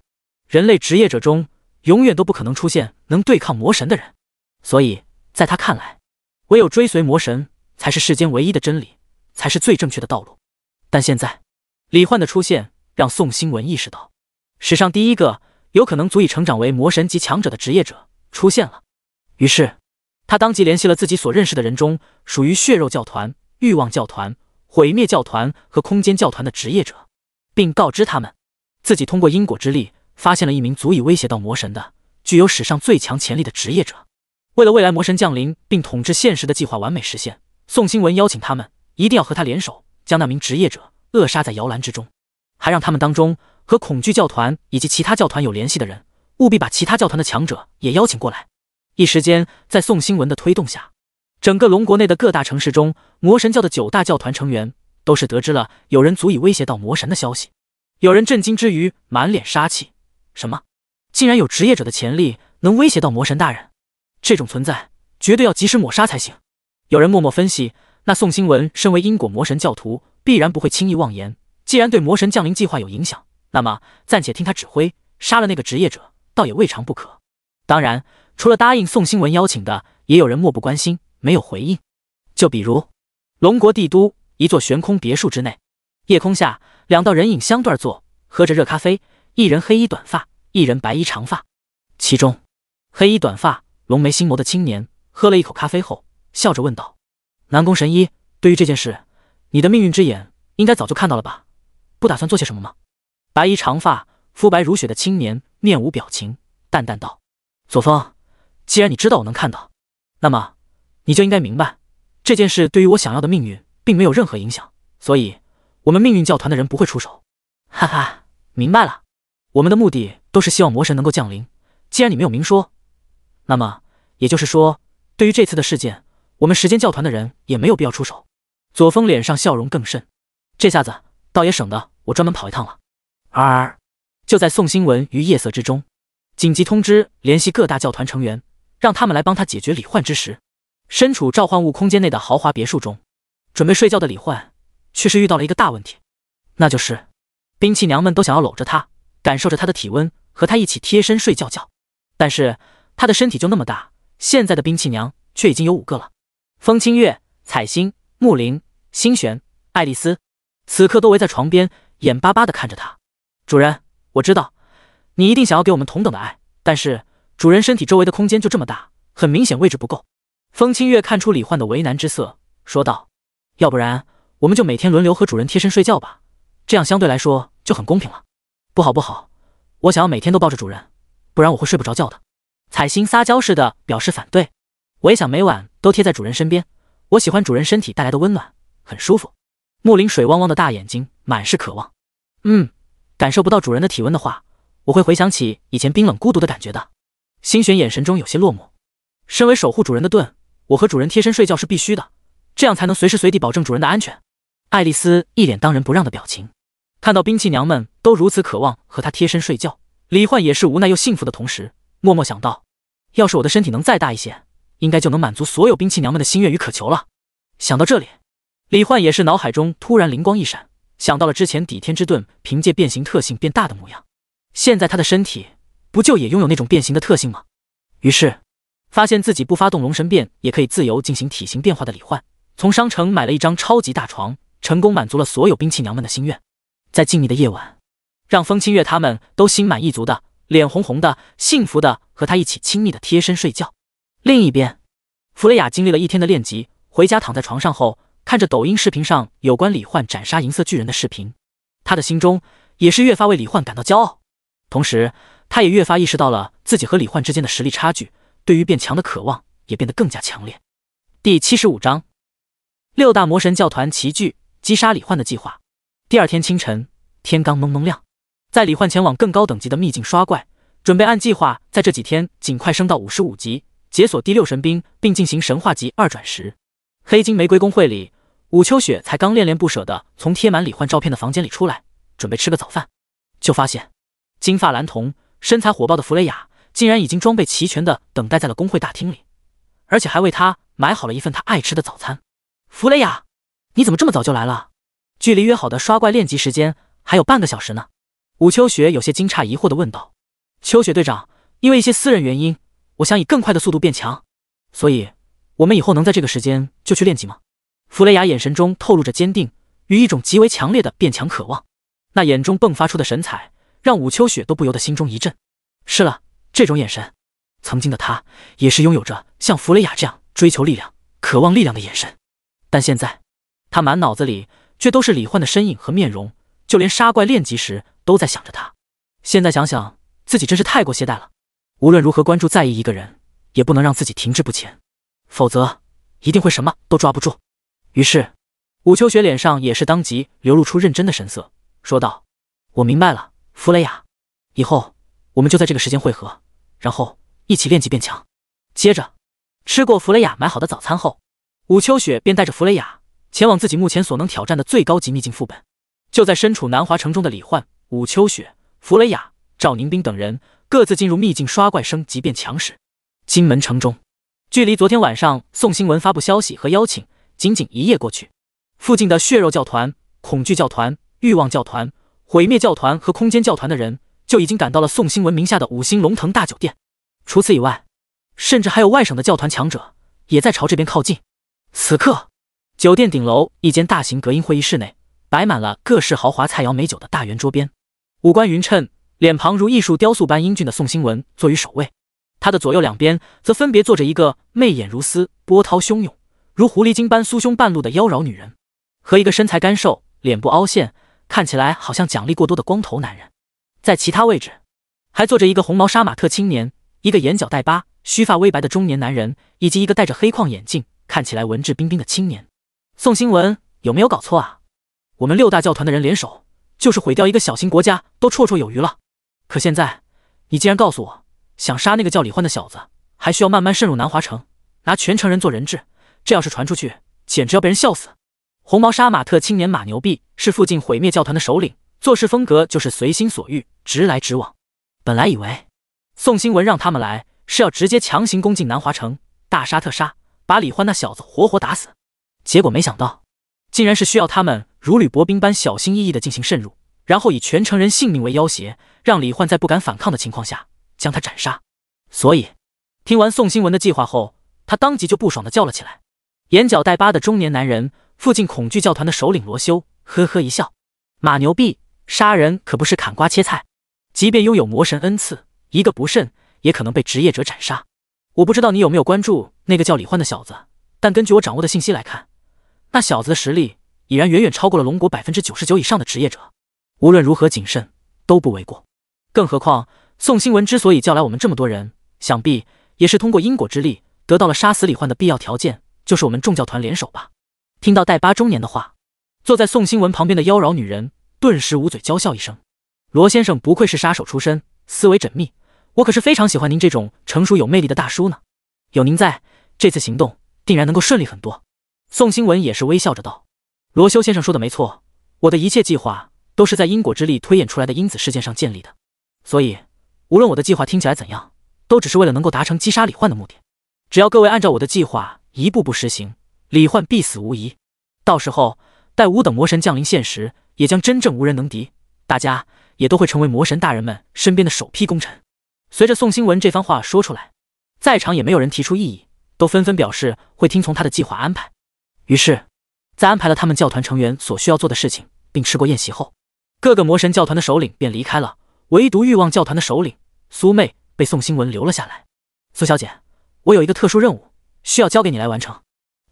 人类职业者中永远都不可能出现能对抗魔神的人，所以在他看来，唯有追随魔神才是世间唯一的真理，才是最正确的道路。但现在李焕的出现让宋新文意识到，史上第一个有可能足以成长为魔神级强者的职业者出现了。于是他当即联系了自己所认识的人中属于血肉教团、欲望教团、毁灭教团和空间教团的职业者，并告知他们自己通过因果之力发现了一名足以威胁到魔神的、具有史上最强潜力的职业者。为了未来魔神降临并统治现实的计划完美实现，宋新文邀请他们一定要和他联手，将那名职业者扼杀在摇篮之中，还让他们当中和恐惧教团以及其他教团有联系的人，务必把其他教团的强者也邀请过来。一时间，在宋新文的推动下，整个龙国内的各大城市中，魔神教的9大教团成员都是得知了有人足以威胁到魔神的消息。有人震惊之余满脸杀气，什么？竟然有职业者的潜力能威胁到魔神大人？这种存在绝对要及时抹杀才行。有人默默分析，那宋新文身为因果魔神教徒，必然不会轻易妄言，既然对魔神降临计划有影响，那么暂且听他指挥，杀了那个职业者倒也未尝不可。当然，除了答应宋新文邀请的，也有人漠不关心，没有回应。就比如龙国帝都一座悬空别墅之内，夜空下2道人影相对而坐，喝着热咖啡，一人黑衣短发，一人白衣长发。其中黑衣短发浓眉星眸的青年喝了一口咖啡后，笑着问道：“南宫神医，对于这件事，你的命运之眼应该早就看到了吧？不打算做些什么吗？”白衣长发、肤白如雪的青年面无表情，淡淡道：“左峰，既然你知道我能看到，那么你就应该明白，这件事对于我想要的命运并没有任何影响，所以我们命运教团的人不会出手。”哈哈，明白了，我们的目的都是希望魔神能够降临，既然你没有明说，那么也就是说，对于这次的事件，我们时间教团的人也没有必要出手。左峰脸上笑容更甚，这下子倒也省得我专门跑一趟了。而就在宋新文于夜色之中紧急通知联系各大教团成员，让他们来帮他解决李焕之时，身处召唤物空间内的豪华别墅中，准备睡觉的李焕却是遇到了一个大问题，那就是兵器娘们都想要搂着他，感受着他的体温，和他一起贴身睡觉觉。但是他的身体就那么大，现在的兵器娘却已经有5个了。风清月、彩星、木灵、星璇、爱丽丝此刻都围在床边，眼巴巴地看着他。主人，我知道你一定想要给我们同等的爱，但是主人身体周围的空间就这么大，很明显位置不够。风清月看出李焕的为难之色，说道：“要不然我们就每天轮流和主人贴身睡觉吧，这样相对来说就很公平了。”“不好不好，我想要每天都抱着主人，不然我会睡不着觉的。”彩星撒娇似的表示反对。“我也想每晚都贴在主人身边，我喜欢主人身体带来的温暖，很舒服。”木林水汪汪的大眼睛满是渴望。感受不到主人的体温的话，我会回想起以前冰冷孤独的感觉的。星璇眼神中有些落寞。身为守护主人的盾，我和主人贴身睡觉是必须的，这样才能随时随地保证主人的安全。爱丽丝一脸当仁不让的表情。看到兵器娘们都如此渴望和她贴身睡觉，李焕也是无奈又幸福的同时，默默想到，要是我的身体能再大一些，应该就能满足所有兵器娘们的心愿与渴求了。想到这里，李焕也是脑海中突然灵光一闪，想到了之前抵天之盾凭借变形特性变大的模样，现在他的身体不就也拥有那种变形的特性吗？于是发现自己不发动龙神变也可以自由进行体型变化的李焕，从商城买了一张超级大床，成功满足了所有兵器娘们的心愿。在静谧的夜晚，让风清月他们都心满意足的，脸红红的，幸福的和他一起亲密的贴身睡觉。另一边，弗雷雅经历了一天的练级，回家躺在床上后，看着抖音视频上有关李焕斩杀银色巨人的视频，他的心中也是越发为李焕感到骄傲。同时他也越发意识到了自己和李焕之间的实力差距，对于变强的渴望也变得更加强烈。第75章六大魔神教团齐聚击杀李焕的计划。第二天清晨，天刚蒙蒙亮，在李焕前往更高等级的秘境刷怪，准备按计划在这几天尽快升到55级，解锁第6神兵，并进行神话级2转时，黑金玫瑰公会里，武秋雪才刚恋恋不舍地从贴满李焕照片的房间里出来，准备吃个早饭，就发现金发蓝瞳、身材火爆的弗雷雅竟然已经装备齐全地等待在了公会大厅里，而且还为他买好了一份他爱吃的早餐。弗雷雅，你怎么这么早就来了？距离约好的刷怪练级时间还有半个小时呢。武秋雪有些惊诧疑惑地问道。秋雪队长，因为一些私人原因，我想以更快的速度变强，所以我们以后能在这个时间就去练级吗？弗雷雅眼神中透露着坚定与一种极为强烈的变强渴望，那眼中迸发出的神采让武秋雪都不由得心中一震。是了，这种眼神，曾经的他也是拥有着像弗雷雅这样追求力量、渴望力量的眼神，但现在他满脑子里却都是李焕的身影和面容，就连杀怪练级时都在想着他。现在想想，自己真是太过懈怠了。无论如何关注在意一个人，也不能让自己停滞不前，否则一定会什么都抓不住。于是武秋雪脸上也是当即流露出认真的神色，说道：“我明白了，弗雷雅，以后我们就在这个时间汇合，然后一起练级变强。”接着吃过弗雷雅买好的早餐后，武秋雪便带着弗雷雅前往自己目前所能挑战的最高级秘境副本。就在身处南华城中的李焕、武秋雪、弗雷雅、赵宁冰等人各自进入秘境刷怪升级变强时，金门城中距离昨天晚上宋新闻发布消息和邀请仅仅1夜过去，附近的血肉教团、恐惧教团、欲望教团、毁灭教团和空间教团的人就已经赶到了宋新闻名下的5星龙腾大酒店。除此以外，甚至还有外省的教团强者也在朝这边靠近。此刻，酒店顶楼一间大型隔音会议室内，摆满了各式豪华菜肴美酒的大圆桌边，五官匀称、脸庞如艺术雕塑般英俊的宋新闻坐于首位，他的左右两边则分别坐着一个媚眼如丝、波涛汹涌、如狐狸精般酥胸半露的妖娆女人，和一个身材干瘦、脸部凹陷、看起来好像奖励过多的光头男人。在其他位置，还坐着一个红毛杀马特青年，一个眼角带疤、须发微白的中年男人，以及一个戴着黑框眼镜、看起来文质彬彬的青年。宋新闻，有没有搞错啊？我们6大教团的人联手，就是毁掉一个小型国家都绰绰有余了。可现在，你竟然告诉我，想杀那个叫李焕的小子，还需要慢慢渗入南华城，拿全城人做人质，这要是传出去，简直要被人笑死。红毛杀马特青年马牛逼是附近毁灭教团的首领，做事风格就是随心所欲，直来直往。本来以为宋新闻让他们来是要直接强行攻进南华城，大杀特杀，把李焕那小子活活打死，结果没想到竟然是需要他们如履薄冰般小心翼翼地进行渗入，然后以全城人性命为要挟，让李焕在不敢反抗的情况下将他斩杀。所以听完宋新闻的计划后，他当即就不爽地叫了起来。眼角带疤的中年男人，附近恐惧教团的首领罗修呵呵一笑，马牛逼，杀人可不是砍瓜切菜，即便拥有魔神恩赐，一个不慎也可能被职业者斩杀。我不知道你有没有关注那个叫李焕的小子，但根据我掌握的信息来看，那小子的实力已然远远超过了龙国99%以上的职业者，无论如何谨慎都不为过。更何况宋兴文之所以叫来我们这么多人，想必也是通过因果之力得到了杀死李焕的必要条件，就是我们众教团联手吧。听到带8中年的话，坐在宋兴文旁边的妖娆女人顿时捂嘴娇笑一声。罗先生不愧是杀手出身，思维缜密，我可是非常喜欢您这种成熟有魅力的大叔呢。有您在，这次行动定然能够顺利很多。宋兴文也是微笑着道。罗修先生说的没错，我的一切计划都是在因果之力推演出来的因子事件上建立的，所以无论我的计划听起来怎样，都只是为了能够达成击杀李焕的目的。只要各位按照我的计划一步步实行，李焕必死无疑。到时候待5等魔神降临现时，也将真正无人能敌，大家也都会成为魔神大人们身边的首批功臣。随着宋兴文这番话说出来，在场也没有人提出异议，都纷纷表示会听从他的计划安排。于是在安排了他们教团成员所需要做的事情，并吃过宴席后，各个魔神教团的首领便离开了，唯独欲望教团的首领苏妹被宋兴文留了下来。苏小姐，我有一个特殊任务需要交给你来完成。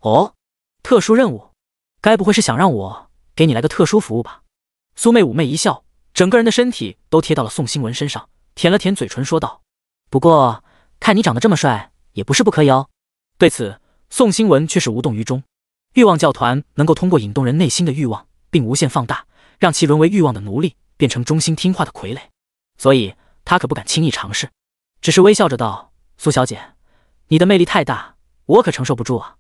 哦，特殊任务？该不会是想让我给你来个特殊服务吧？苏妹妩媚一笑，整个人的身体都贴到了宋兴文身上，舔了舔嘴唇说道，不过看你长得这么帅，也不是不可以哦。对此宋兴文却是无动于衷。欲望教团能够通过引动人内心的欲望并无限放大，让其沦为欲望的奴隶，变成忠心听话的傀儡，所以他可不敢轻易尝试，只是微笑着道，苏小姐，你的魅力太大，我可承受不住啊。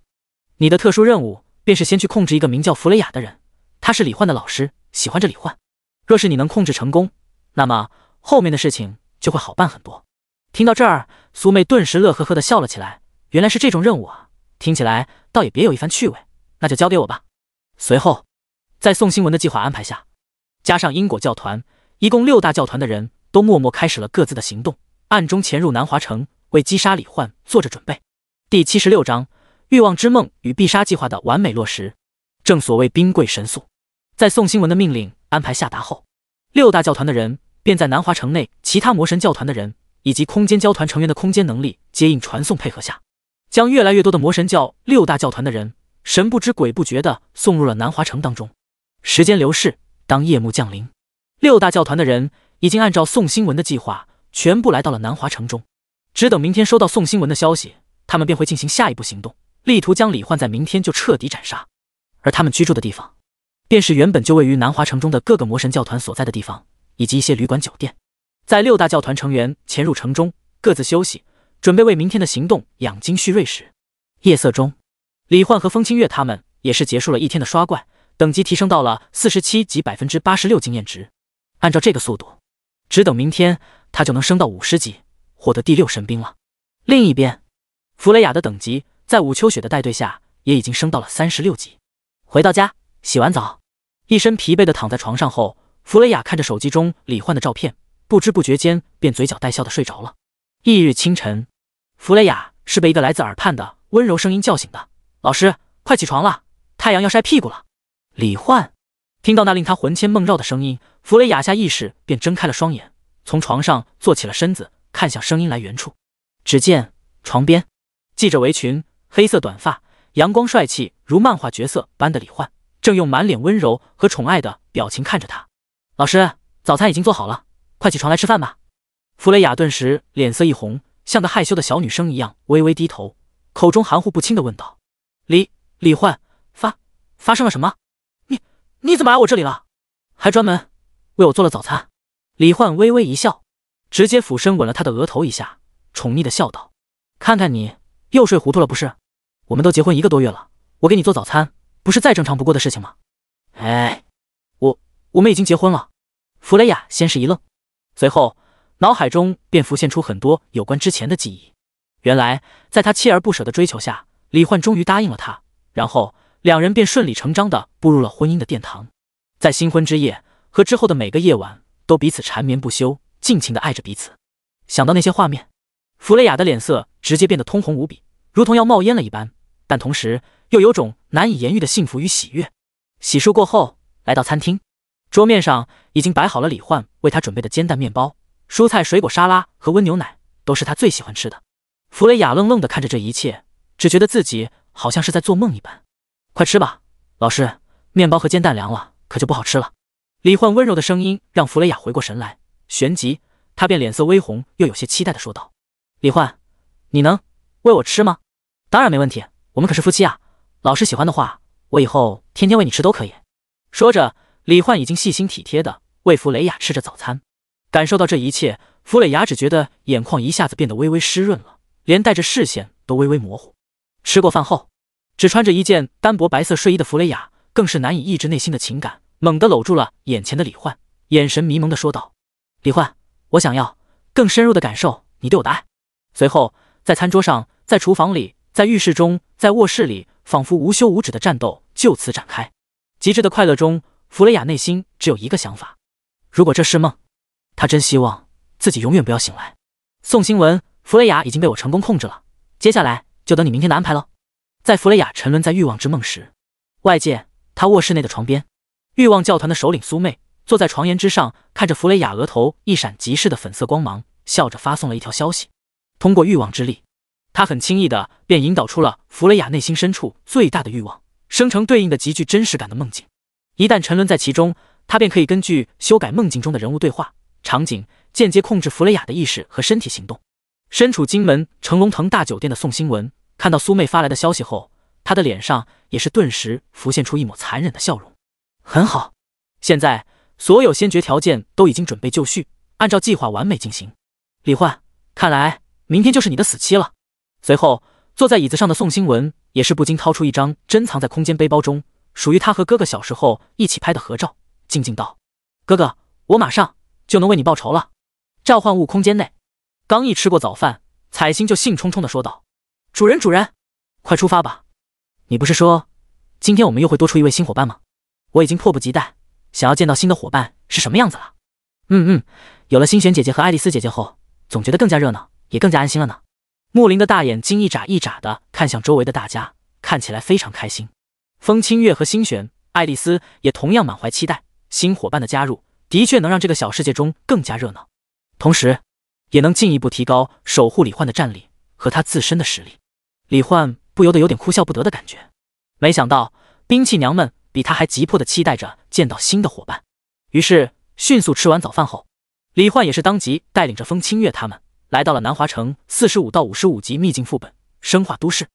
你的特殊任务便是先去控制一个名叫弗雷雅的人，他是李焕的老师，喜欢着李焕，若是你能控制成功，那么后面的事情就会好办很多。听到这儿，苏妹顿时乐呵呵地笑了起来，原来是这种任务啊，听起来倒也别有一番趣味，那就交给我吧。随后在宋兴文的计划安排下，加上因果教团，一共6大教团的人都默默开始了各自的行动，暗中潜入南华城，为击杀李焕做着准备。第76章欲望之梦与必杀计划的完美落实。正所谓兵贵神速，在宋兴文的命令安排下达后，6大教团的人便在南华城内其他魔神教团的人以及空间教团成员的空间能力接应传送配合下，将越来越多的魔神教6大教团的人神不知鬼不觉地送入了南华城当中。时间流逝，当夜幕降临，6大教团的人已经按照宋兴文的计划全部来到了南华城中，只等明天收到宋兴文的消息，他们便会进行下一步行动，力图将李焕在明天就彻底斩杀。而他们居住的地方便是原本就位于南华城中的各个魔神教团所在的地方，以及一些旅馆酒店。在6大教团成员潜入城中各自休息，准备为明天的行动养精蓄锐时，夜色中李焕和风清月他们也是结束了一天的刷怪，等级提升到了47级 86% 经验值。按照这个速度，只等明天他就能升到50级，获得第6神兵了。另一边，弗雷雅的等级在武秋雪的带队下也已经升到了36级。回到家洗完澡，一身疲惫的躺在床上后，弗雷雅看着手机中李焕的照片，不知不觉间便嘴角带笑的睡着了。翌日清晨，弗雷雅是被一个来自耳畔的温柔声音叫醒的，老师快起床了，太阳要晒屁股了。李焕听到那令他魂牵梦绕的声音，弗雷雅下意识便睁开了双眼，从床上坐起了身子，看向声音来源处。只见床边系着围裙，黑色短发，阳光帅气如漫画角色般的李焕，正用满脸温柔和宠爱的表情看着他。老师，早餐已经做好了，快起床来吃饭吧。弗雷雅顿时脸色一红，像个害羞的小女生一样微微低头，口中含糊不清的问道，李焕，发生了什么？你怎么来我这里了？还专门为我做了早餐。李焕微微一笑，直接俯身吻了他的额头一下，宠溺的笑道，看看你又睡糊涂了不是？我们都结婚1个多月了，我给你做早餐不是再正常不过的事情吗？哎，我们已经结婚了。弗雷雅先是一愣，随后脑海中便浮现出很多有关之前的记忆。原来在他锲而不舍的追求下，李焕终于答应了他，然后两人便顺理成章地步入了婚姻的殿堂。在新婚之夜和之后的每个夜晚，都彼此缠绵不休，尽情地爱着彼此。想到那些画面，弗雷雅的脸色直接变得通红无比，如同要冒烟了一般，但同时又有种难以言喻的幸福与喜悦。洗漱过后，来到餐厅，桌面上已经摆好了李焕为他准备的煎蛋面包、蔬菜水果沙拉和温牛奶，都是他最喜欢吃的。弗雷雅愣愣地看着这一切，只觉得自己好像是在做梦一般。快吃吧，老师，面包和煎蛋凉了，可就不好吃了。李焕温柔的声音让弗雷雅回过神来，旋即他便脸色微红，又有些期待地说道：“李焕，你能喂我吃吗？”“当然没问题，我们可是夫妻啊，老师喜欢的话，我以后天天喂你吃都可以。”说着，李焕已经细心体贴地喂弗雷雅吃着早餐。感受到这一切，弗雷雅只觉得眼眶一下子变得微微湿润了，连带着视线都微微模糊。吃过饭后，只穿着一件单薄白色睡衣的弗雷雅更是难以抑制内心的情感，猛地搂住了眼前的李焕，眼神迷蒙地说道：“李焕，我想要更深入的感受你对我的爱。”随后，在餐桌上，在厨房里，在浴室中，在卧室里，仿佛无休无止的战斗就此展开。极致的快乐中，弗雷雅内心只有一个想法：如果这是梦，她真希望自己永远不要醒来。宋新文，弗雷雅已经被我成功控制了，接下来就等你明天的安排了。在弗雷雅沉沦在欲望之梦时，外界她卧室内的床边，欲望教团的首领苏妹坐在床沿之上，看着弗雷雅额头一闪即逝的粉色光芒，笑着发送了一条消息。通过欲望之力，他很轻易的便引导出了弗雷雅内心深处最大的欲望，生成对应的极具真实感的梦境。一旦沉沦在其中，他便可以根据修改梦境中的人物对话、场景，间接控制弗雷雅的意识和身体行动。身处金门成龙腾大酒店的宋新文看到苏妹发来的消息后，他的脸上也是顿时浮现出一抹残忍的笑容。很好，现在所有先决条件都已经准备就绪，按照计划完美进行。李焕，看来明天就是你的死期了。随后，坐在椅子上的宋新文也是不禁掏出一张珍藏在空间背包中属于他和哥哥小时候一起拍的合照，静静道：“哥哥，我马上就能为你报仇了。”召唤物空间内，刚一吃过早饭，彩星就兴冲冲地说道：“主人，快出发吧！你不是说今天我们又会多出一位新伙伴吗？我已经迫不及待想要见到新的伙伴是什么样子了。有了星璇姐姐和爱丽丝姐姐后，总觉得更加热闹，也更加安心了呢。”木林的大眼睛一眨一眨的看向周围的大家，看起来非常开心。风清月和星璇、爱丽丝也同样满怀期待，新伙伴的加入的确能让这个小世界中更加热闹，同时也能进一步提高守护李焕的战力和他自身的实力。李焕不由得有点哭笑不得的感觉，没想到兵器娘们比他还急迫的期待着见到新的伙伴。于是迅速吃完早饭后，李焕也是当即带领着风清月他们来到了南华城45到55级秘境副本生化都市。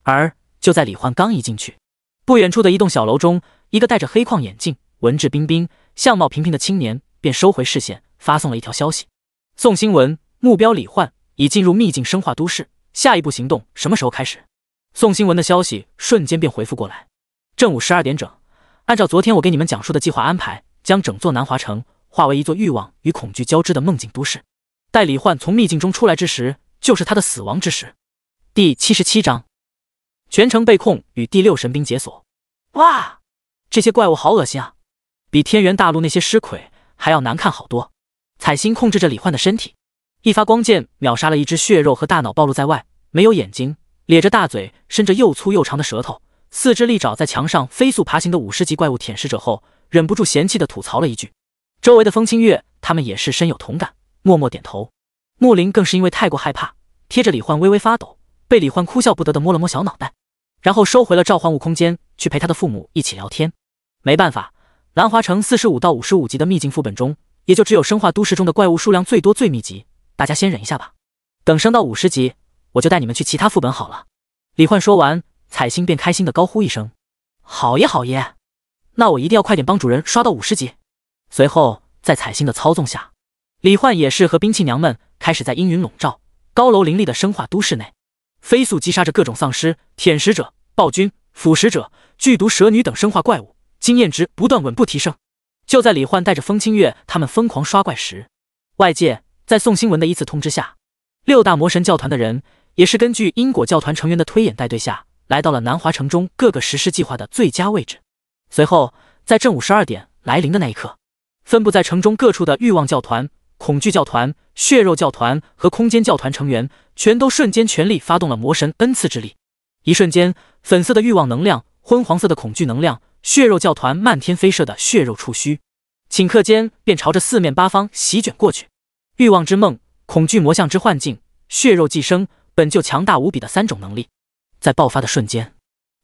而就在李焕刚一进去，不远处的一栋小楼中，一个戴着黑框眼镜、文质彬彬、相貌平平的青年便收回视线，发送了一条消息：“宋新文，目标李焕，已进入秘境生化都市，下一步行动什么时候开始？”宋新文的消息瞬间便回复过来：“正午12点整，按照昨天我给你们讲述的计划安排，将整座南华城化为一座欲望与恐惧交织的梦境都市。待李焕从秘境中出来之时，就是他的死亡之时。”第77章，全城被控与第6神兵解锁。哇，这些怪物好恶心啊，比天元大陆那些尸鬼还要难看好多。彩星控制着李焕的身体，一发光剑秒杀了一只血肉和大脑暴露在外，没有眼睛，咧着大嘴，伸着又粗又长的舌头，四只利爪在墙上飞速爬行的50级怪物舔舐者后，忍不住嫌弃地吐槽了一句。周围的风清月他们也是深有同感，默默点头。木林更是因为太过害怕，贴着李焕微微发抖，被李焕哭笑不得地摸了摸小脑袋，然后收回了召唤物空间，去陪他的父母一起聊天。没办法，南华城45到55级的秘境副本中，也就只有生化都市中的怪物数量最多最密集，大家先忍一下吧，等升到50级，我就带你们去其他副本好了。李焕说完，彩星便开心地高呼一声：“好耶好耶，那我一定要快点帮主人刷到50级。”随后在彩星的操纵下，李焕也是和兵器娘们开始在阴云笼罩、高楼林立的生化都市内飞速击杀着各种丧尸、舔食者、暴君、腐蚀者、剧毒蛇女等生化怪物，经验值不断稳步提升。就在李焕带着风清月他们疯狂刷怪时，外界在宋新文的依次通知下，6大魔神教团的人也是根据因果教团成员的推演带队下，来到了南华城中各个实施计划的最佳位置。随后在正午12点来临的那一刻，分布在城中各处的欲望教团、恐惧教团、血肉教团和空间教团成员全都瞬间全力发动了魔神恩赐之力。一瞬间，粉色的欲望能量、昏黄色的恐惧能量、血肉教团漫天飞射的血肉触须，顷刻间便朝着四面八方席卷过去。欲望之梦、恐惧魔像之幻境、血肉寄生，本就强大无比的3种能力，在爆发的瞬间，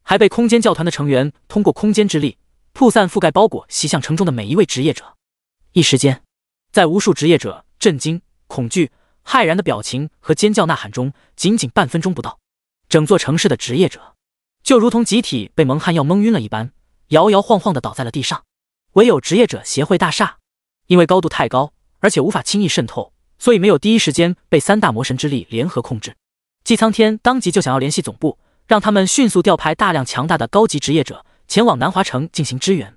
还被空间教团的成员通过空间之力铺散、覆盖、包裹袭向城中的每一位职业者。一时间，在无数职业者震惊、恐惧、骇然的表情和尖叫呐喊中，仅仅半分钟不到，整座城市的职业者就如同集体被蒙汗药蒙晕了一般，摇摇晃晃地倒在了地上。唯有职业者协会大厦，因为高度太高，而且无法轻易渗透，所以没有第一时间被3大魔神之力联合控制。姬苍天当即就想要联系总部，让他们迅速调派大量强大的高级职业者前往南华城进行支援。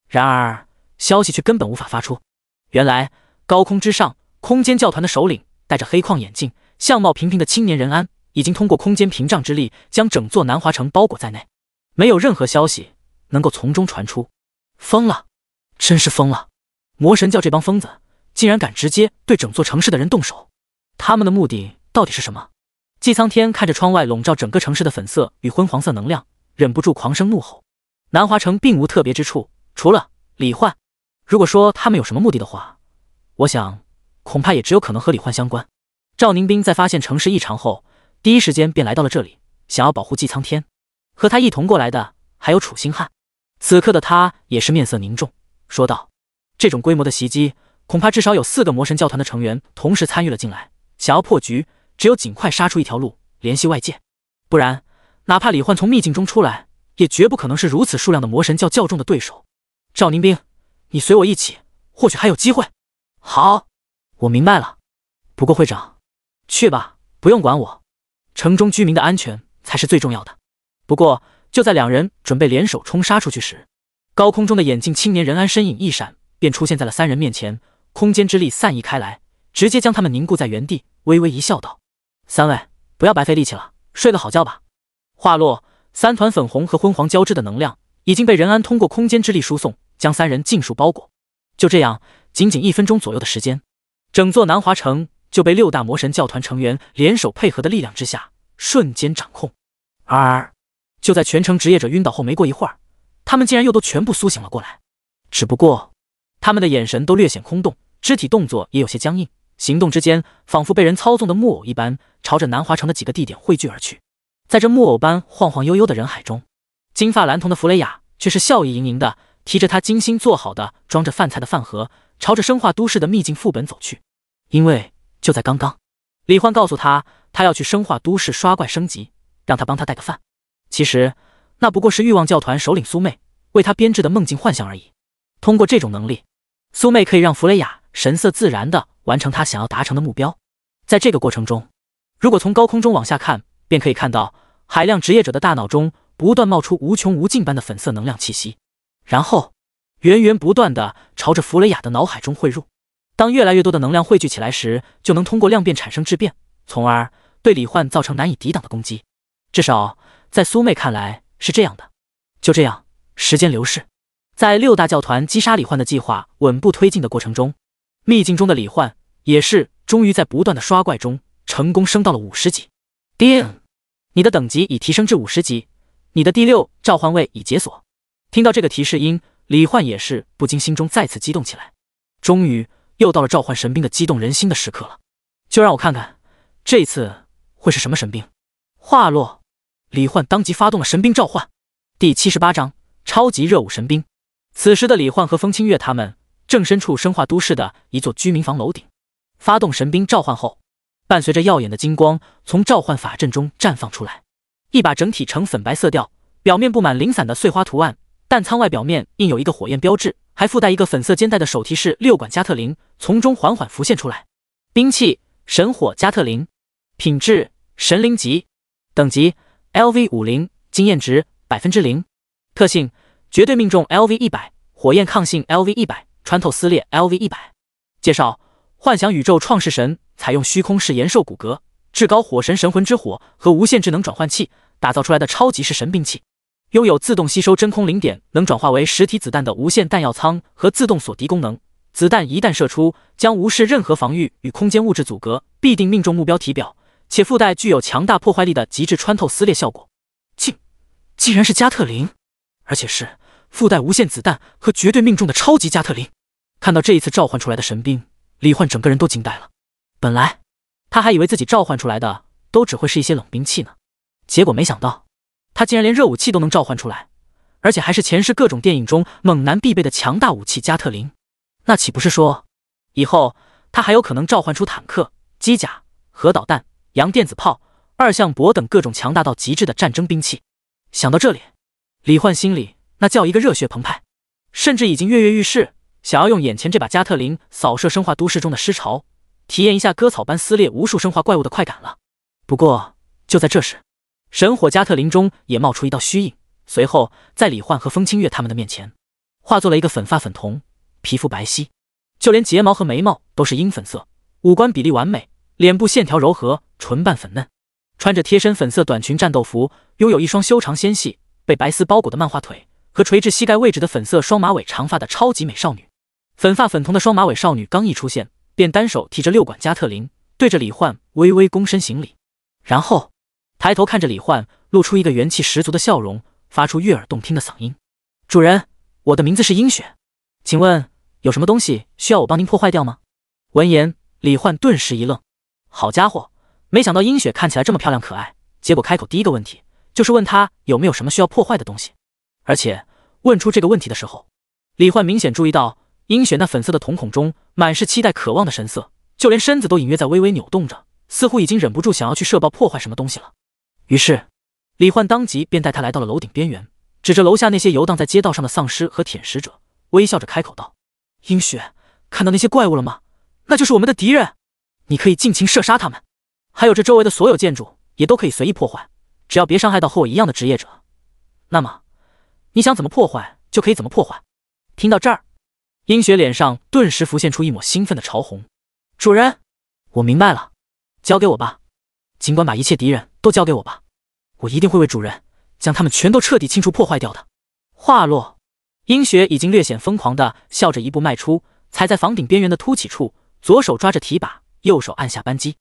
然而消息却根本无法发出。原来高空之上，空间教团的首领戴着黑框眼镜、相貌平平的青年人安，已经通过空间屏障之力将整座南华城包裹在内，没有任何消息能够从中传出。疯了，真是疯了！魔神教这帮疯子竟然敢直接对整座城市的人动手，他们的目的到底是什么？姬苍天看着窗外笼罩整个城市的粉色与昏黄色能量，忍不住狂声怒吼。南华城并无特别之处，除了李焕。如果说他们有什么目的的话，我想恐怕也只有可能和李焕相关。赵宁斌在发现城市异常后，第一时间便来到了这里，想要保护姬苍天。和他一同过来的还有楚星汉，此刻的他也是面色凝重，说道：这种规模的袭击，恐怕至少有4个魔神教团的成员同时参与了进来，想要破局，只有尽快杀出一条路，联系外界，不然哪怕李焕从秘境中出来，也绝不可能是如此数量的魔神教教众的对手。赵宁斌，你随我一起，或许还有机会。好，我明白了。不过会长，去吧，不用管我，城中居民的安全才是最重要的。不过就在2人准备联手冲杀出去时，高空中的眼镜青年人安身影一闪，便出现在了3人面前，空间之力散溢开来，直接将他们凝固在原地，微微一笑道：3位，不要白费力气了，睡个好觉吧。话落，3团粉红和昏黄交织的能量已经被任安通过空间之力输送，将3人尽数包裹。就这样，仅仅1分钟左右的时间，整座南华城就被6大魔神教团成员联手配合的力量之下瞬间掌控。而就在全城职业者晕倒后没过一会儿，他们竟然又都全部苏醒了过来，只不过他们的眼神都略显空洞，肢体动作也有些僵硬，行动之间仿佛被人操纵的木偶一般，朝着南华城的几个地点汇聚而去。在这木偶般晃晃悠悠的人海中，金发蓝瞳的弗雷雅却是笑意盈盈的，提着他精心做好的装着饭菜的饭盒，朝着生化都市的秘境副本走去。因为就在刚刚，李焕告诉他，他要去生化都市刷怪升级，让他帮他带个饭。其实那不过是欲望教团首领苏妹为他编制的梦境幻象而已。通过这种能力，苏妹可以让弗雷雅神色自然地完成他想要达成的目标。在这个过程中，如果从高空中往下看，便可以看到海量职业者的大脑中不断冒出无穷无尽般的粉色能量气息，然后源源不断地朝着弗雷雅的脑海中汇入。当越来越多的能量汇聚起来时，就能通过量变产生质变，从而对李焕造成难以抵挡的攻击。至少在苏妹看来是这样的。就这样，时间流逝，在6大教团击杀李焕的计划稳步推进的过程中，秘境中的李焕也是终于在不断的刷怪中成功升到了50级。叮，你的等级已提升至50级，你的第6召唤位已解锁。听到这个提示音，李焕也是不禁心中再次激动起来。终于又到了召唤神兵的激动人心的时刻了，就让我看看这次会是什么神兵。话落，李焕当即发动了神兵召唤。第78章超级热舞神兵。此时的李焕和风清月他们正身处生化都市的一座居民房楼顶。发动神兵召唤后，伴随着耀眼的金光从召唤法阵中绽放出来，一把整体呈粉白色调，表面布满零散的碎花图案，弹仓外表面印有一个火焰标志，还附带一个粉色肩带的手提式6管加特林，从中缓缓浮现出来。兵器神火加特林，品质神灵级，等级 LV50， 经验值 0%， 特性绝对命中 LV100， 火焰抗性 LV100， 穿透撕裂 LV100。 介绍：幻想宇宙创世神采用虚空式延寿骨骼、至高火神神魂之火和无限智能转换器打造出来的超级式神兵器，拥有自动吸收真空零点能转化为实体子弹的无限弹药仓和自动锁敌功能。子弹一旦射出，将无视任何防御与空间物质阻隔，必定命中目标体表，且附带具有强大破坏力的极致穿透撕裂效果。竟然是加特林，而且是附带无限子弹和绝对命中的超级加特林。看到这一次召唤出来的神兵，李焕整个人都惊呆了。本来他还以为自己召唤出来的都只会是一些冷兵器呢。结果没想到，他竟然连热武器都能召唤出来，而且还是前世各种电影中猛男必备的强大武器加特林。那岂不是说，以后他还有可能召唤出坦克、机甲、核导弹、洋电子炮、二向箔等各种强大到极致的战争兵器？想到这里，李焕心里那叫一个热血澎湃，甚至已经跃跃欲试，想要用眼前这把加特林扫射生化都市中的尸潮，体验一下割草般撕裂无数生化怪物的快感了。不过就在这时，神火加特林中也冒出一道虚影，随后在李焕和风清月他们的面前，化作了一个粉发粉瞳、皮肤白皙，就连睫毛和眉毛都是樱粉色，五官比例完美，脸部线条柔和，唇瓣粉嫩，穿着贴身粉色短裙战斗服，拥有一双修长纤细、被白丝包裹的漫画腿和垂至膝盖位置的粉色双马尾长发的超级美少女。粉发粉瞳的双马尾少女刚一出现，便单手提着6管加特林，对着李焕微微躬身行礼，然后抬头看着李焕，露出一个元气十足的笑容，发出悦耳动听的嗓音：“主人，我的名字是殷雪，请问有什么东西需要我帮您破坏掉吗？”闻言，李焕顿时一愣，好家伙，没想到殷雪看起来这么漂亮可爱，结果开口第一个问题就是问她有没有什么需要破坏的东西。而且问出这个问题的时候，李焕明显注意到殷雪那粉色的瞳孔中满是期待渴望的神色，就连身子都隐约在微微扭动着，似乎已经忍不住想要去射爆破坏什么东西了。于是李焕当即便带他来到了楼顶边缘，指着楼下那些游荡在街道上的丧尸和舔食者，微笑着开口道：“殷雪，看到那些怪物了吗？那就是我们的敌人，你可以尽情射杀他们，还有这周围的所有建筑也都可以随意破坏，只要别伤害到和我一样的职业者，那么你想怎么破坏就可以怎么破坏。”听到这儿，殷雪脸上顿时浮现出一抹兴奋的潮红。“主人，我明白了，交给我吧，尽管把一切敌人都交给我吧，我一定会为主人将他们全都彻底清除破坏掉的。”话落，殷雪已经略显疯狂的笑着一步迈出，踩在房顶边缘的凸起处，左手抓着提把，右手按下扳机，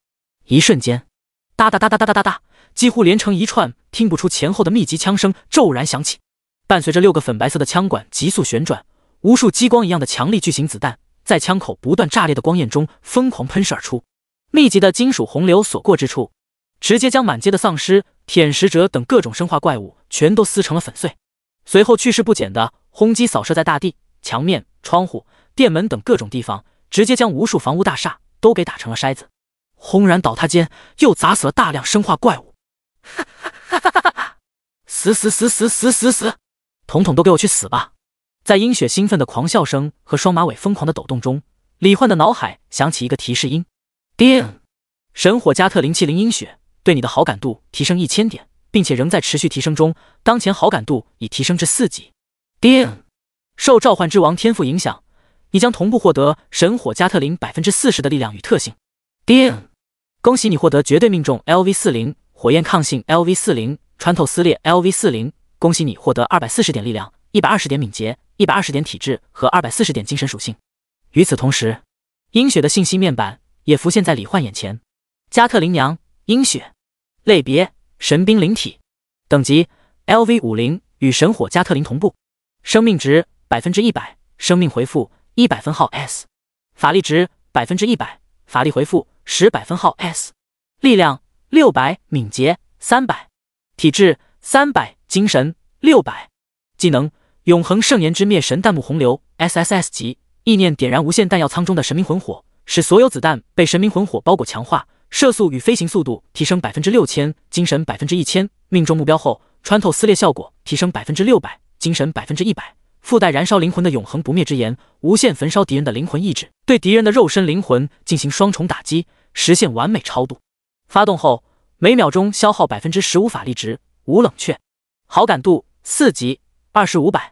一瞬间，哒哒哒哒哒哒哒哒，几乎连成一串听不出前后的密集枪声骤然响起，伴随着6个粉白色的枪管急速旋转，无数激光一样的强力巨型子弹在枪口不断炸裂的光焰中疯狂喷射而出，密集的金属洪流所过之处，直接将满街的丧尸、舔食者等各种生化怪物全都撕成了粉碎。随后去势不减的轰击扫射在大地、墙面、窗户、店门等各种地方，直接将无数房屋大厦都给打成了筛子。轰然倒塌间，又砸死了大量生化怪物。死死死死死死死，统统都给我去死吧！在殷雪兴奋的狂笑声和双马尾疯狂的抖动中，李焕的脑海响起一个提示音：叮！神火加特林麒麟殷雪对你的好感度提升1000点，并且仍在持续提升中，当前好感度已提升至4级。叮！受召唤之王天赋影响，你将同步获得神火加特林40%的力量与特性。叮！恭喜你获得绝对命中 LV40、火焰抗性 LV40、穿透撕裂 LV40。恭喜你获得240点力量、120点敏捷、120点体质和240点精神属性。与此同时，殷雪的信息面板也浮现在李焕眼前。加特林娘殷雪，类别神兵灵体，等级 LV50，与神火加特林同步，生命值 100%， 生命回复100分号 S， 法力值 100%， 法力回复10百分号 S， 力量600，敏捷300，体质300，精神600，技能永恒圣炎之灭神弹幕洪流 SSS 级，意念点燃无限弹药仓中的神明魂火，使所有子弹被神明魂火包裹强化，射速与飞行速度提升 6000%， 精神 1000%， 命中目标后穿透撕裂效果提升 600%， 精神 100%， 附带燃烧灵魂的永恒不灭之炎，无限焚烧敌人的灵魂意志，对敌人的肉身灵魂进行双重打击，实现完美超度。发动后每秒钟消耗 15% 法力值，无冷却。好感度4级2500，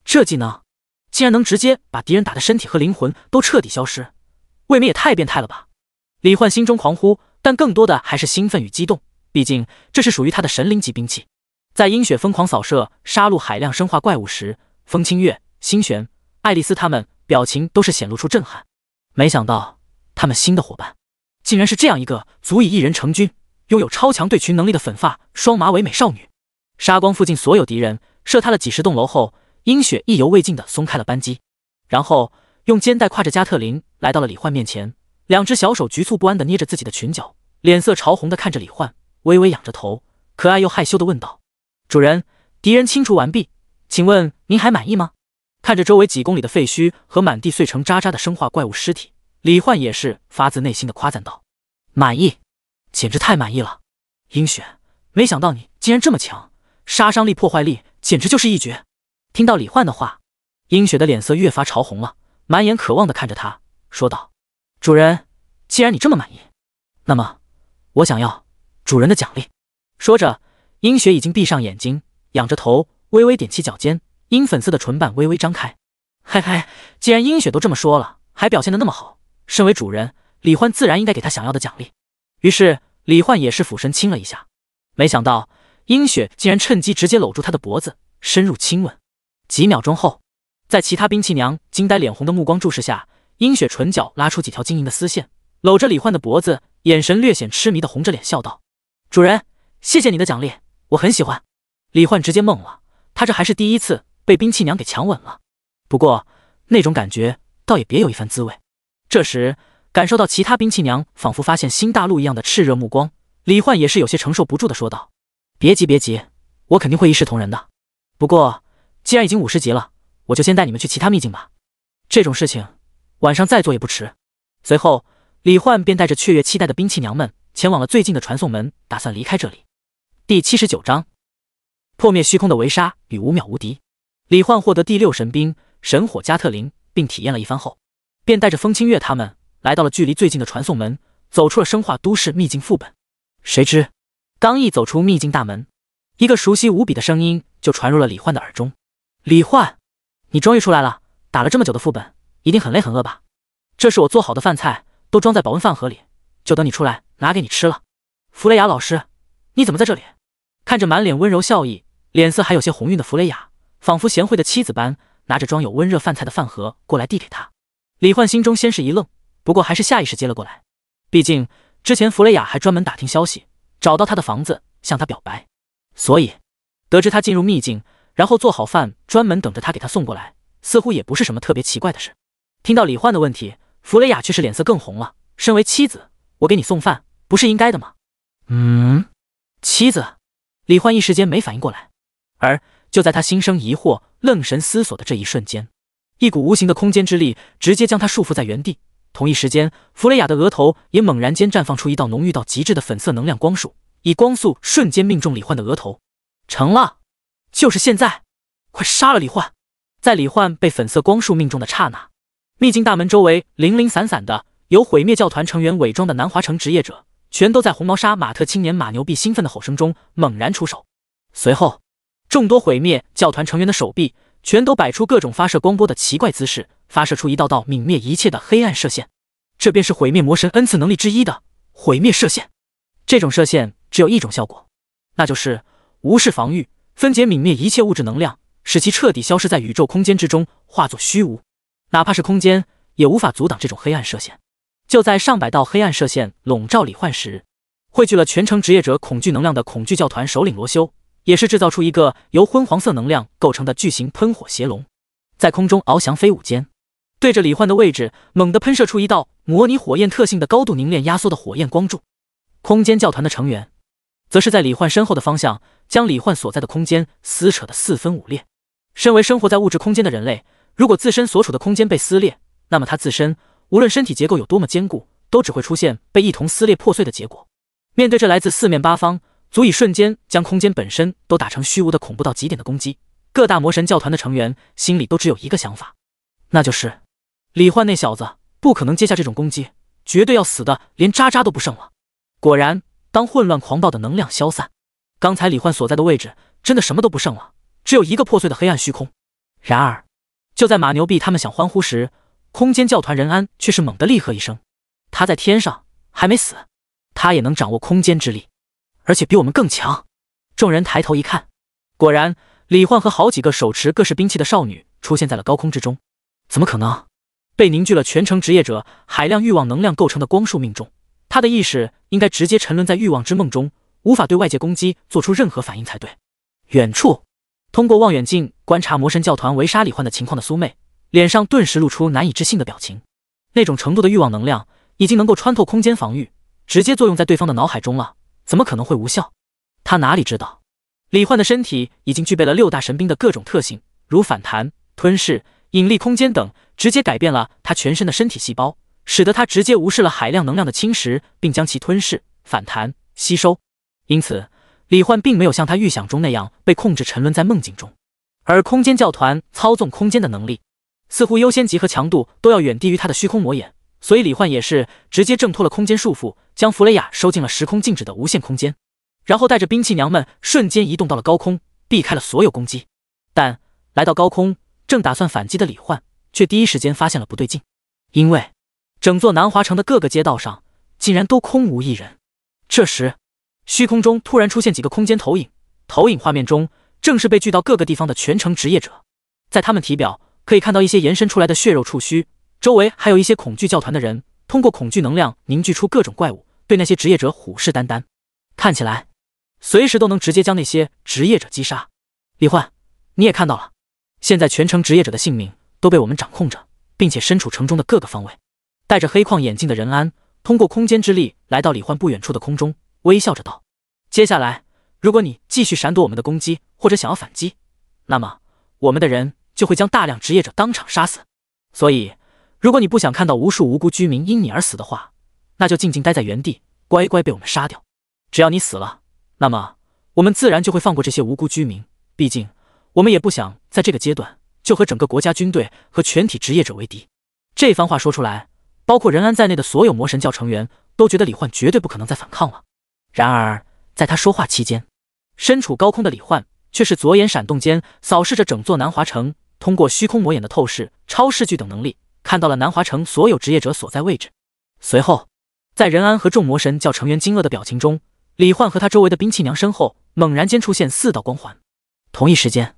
这技能竟然能直接把敌人打的身体和灵魂都彻底消失，未免也太变态了吧！李焕心中狂呼，但更多的还是兴奋与激动，毕竟这是属于他的神灵级兵器。在殷雪疯狂扫射杀戮海量生化怪物时，风清月、星璇、爱丽丝他们表情都是显露出震撼。没想到他们新的伙伴竟然是这样一个足以一人成军、拥有超强对群能力的粉发双马尾美少女。杀光附近所有敌人，射塌了几十栋楼后，殷雪意犹未尽地松开了扳机，然后用肩带挎着加特林来到了李焕面前，两只小手局促不安地捏着自己的裙角，脸色潮红地看着李焕，微微仰着头，可爱又害羞地问道：“主人，敌人清除完毕，请问您还满意吗？”看着周围几公里的废墟和满地碎成渣渣的生化怪物尸体，李焕也是发自内心的夸赞道：“满意，简直太满意了！鹰雪，没想到你竟然这么强，杀伤力、破坏力简直就是一绝。”听到李焕的话，鹰雪的脸色越发潮红了，满眼渴望地看着他，说道：“主人，既然你这么满意，那么我想要主人的奖励。”说着，鹰雪已经闭上眼睛，仰着头，微微踮起脚尖，鹰粉色的唇瓣微微张开。嘿嘿，既然鹰雪都这么说了，还表现得那么好，身为主人，李焕自然应该给他想要的奖励。于是李焕也是俯身亲了一下，没想到鹰雪竟然趁机直接搂住他的脖子，深入亲吻。几秒钟后，在其他兵器娘惊呆脸红的目光注视下，鹰雪唇角拉出几条晶莹的丝线，搂着李焕的脖子，眼神略显痴迷的红着脸笑道：“主人，谢谢你的奖励，我很喜欢。”李焕直接懵了，他这还是第一次被兵器娘给强吻了，不过那种感觉倒也别有一番滋味。这时感受到其他兵器娘仿佛发现新大陆一样的炽热目光，李焕也是有些承受不住的说道：“别急别急，我肯定会一视同仁的。不过既然已经50级了，我就先带你们去其他秘境吧，这种事情晚上再做也不迟。”随后李焕便带着雀跃期待的兵器娘们前往了最近的传送门，打算离开这里。第79章破灭虚空的围杀与5秒无敌。李焕获得第6神兵神火加特林，并体验了一番后，便带着风清月他们来到了距离最近的传送门，走出了生化都市秘境副本。谁知刚一走出秘境大门，一个熟悉无比的声音就传入了李焕的耳中：“李焕，你终于出来了，打了这么久的副本，一定很累很饿吧？这是我做好的饭菜，都装在保温饭盒里，就等你出来拿给你吃了。弗雷雅老师，你怎么在这里？”看着满脸温柔笑意，脸色还有些红晕的弗雷雅，仿佛贤惠的妻子般，拿着装有温热饭菜的饭盒过来递给他。李焕心中先是一愣，不过还是下意识接了过来，毕竟之前弗雷雅还专门打听消息，找到他的房子向他表白，所以得知他进入秘境，然后做好饭专门等着他给他送过来，似乎也不是什么特别奇怪的事。听到李焕的问题，弗雷雅却是脸色更红了。身为妻子，我给你送饭不是应该的吗？妻子？李焕一时间没反应过来，而就在他心生疑惑、愣神思索的这一瞬间，一股无形的空间之力直接将他束缚在原地。同一时间，弗雷雅的额头也猛然间绽放出一道浓郁到极致的粉色能量光束，以光速瞬间命中李焕的额头。成了，就是现在，快杀了李焕！在李焕被粉色光束命中的刹那，秘境大门周围零零散散的由毁灭教团成员伪装的南华城职业者，全都在红毛沙马特青年马牛逼兴奋的吼声中猛然出手。随后，众多毁灭教团成员的手臂全都摆出各种发射光波的奇怪姿势，发射出一道道泯灭一切的黑暗射线。这便是毁灭魔神恩赐能力之一的毁灭射线。这种射线只有一种效果，那就是无视防御，分解泯灭一切物质能量，使其彻底消失在宇宙空间之中，化作虚无。哪怕是空间也无法阻挡这种黑暗射线。就在上百道黑暗射线笼罩李焕时，汇聚了全城职业者恐惧能量的恐惧教团首领罗修，也是制造出一个由昏黄色能量构成的巨型喷火邪龙，在空中翱翔飞舞间，对着李焕的位置猛地喷射出一道模拟火焰特性的高度凝练压缩的火焰光柱。空间教团的成员则是在李焕身后的方向，将李焕所在的空间撕扯得四分五裂。身为生活在物质空间的人类，如果自身所处的空间被撕裂，那么他自身无论身体结构有多么坚固，都只会出现被一同撕裂破碎的结果。面对这来自四面八方，足以瞬间将空间本身都打成虚无的恐怖到极点的攻击，各大魔神教团的成员心里都只有一个想法，那就是李焕那小子不可能接下这种攻击，绝对要死的连渣渣都不剩了。果然，当混乱狂暴的能量消散，刚才李焕所在的位置真的什么都不剩了，只有一个破碎的黑暗虚空。然而就在马牛逼他们想欢呼时，空间教团仁安却是猛地厉喝一声，他在天上还没死，他也能掌握空间之力，而且比我们更强。众人抬头一看，果然李焕和好几个手持各式兵器的少女出现在了高空之中。怎么可能？被凝聚了全城职业者海量欲望能量构成的光束命中，他的意识应该直接沉沦在欲望之梦中，无法对外界攻击做出任何反应才对。远处通过望远镜观察魔神教团围杀李焕的情况的苏妹，脸上顿时露出难以置信的表情。那种程度的欲望能量已经能够穿透空间防御，直接作用在对方的脑海中了，怎么可能会无效？他哪里知道，李焕的身体已经具备了6大神兵的各种特性，如反弹、吞噬、引力空间等，直接改变了他全身的身体细胞，使得他直接无视了海量能量的侵蚀，并将其吞噬、反弹、吸收。因此，李焕并没有像他预想中那样被控制沉沦在梦境中，而空间教团操纵空间的能力，似乎优先级和强度都要远低于他的虚空魔眼，所以李焕也是直接挣脱了空间束缚，将弗雷亚收进了时空静止的无限空间，然后带着兵器娘们瞬间移动到了高空，避开了所有攻击。但来到高空，正打算反击的李焕却第一时间发现了不对劲，因为整座南华城的各个街道上竟然都空无一人。这时，虚空中突然出现几个空间投影，投影画面中正是被聚到各个地方的全城职业者，在他们体表可以看到一些延伸出来的血肉触须，周围还有一些恐惧教团的人，通过恐惧能量凝聚出各种怪物，对那些职业者虎视眈眈，看起来随时都能直接将那些职业者击杀。李焕，你也看到了，现在全城职业者的性命都被我们掌控着，并且身处城中的各个方位。戴着黑框眼镜的任安通过空间之力来到李焕不远处的空中，微笑着道：接下来如果你继续闪躲我们的攻击，或者想要反击，那么我们的人就会将大量职业者当场杀死。所以如果你不想看到无数无辜居民因你而死的话，那就静静待在原地，乖乖被我们杀掉。只要你死了，那么我们自然就会放过这些无辜居民，毕竟我们也不想在这个阶段就和整个国家军队和全体职业者为敌。这番话说出来，包括任安在内的所有魔神教成员都觉得李焕绝对不可能再反抗了。然而在他说话期间，身处高空的李焕却是左眼闪动间扫视着整座南华城，通过虚空魔眼的透视、超视距等能力，看到了南华城所有职业者所在位置。随后，在任安和众魔神教成员惊愕的表情中，李焕和他周围的兵器娘身后猛然间出现4道光环。同一时间，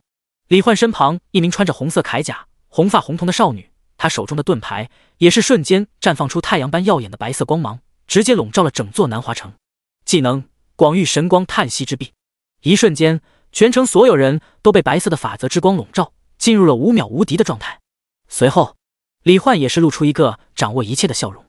李焕身旁一名穿着红色铠甲、红发红瞳的少女，她手中的盾牌也是瞬间绽放出太阳般耀眼的白色光芒，直接笼罩了整座南华城。技能广域神光叹息之臂，一瞬间，全城所有人都被白色的法则之光笼罩，进入了5秒无敌的状态。随后，李焕也是露出一个掌握一切的笑容。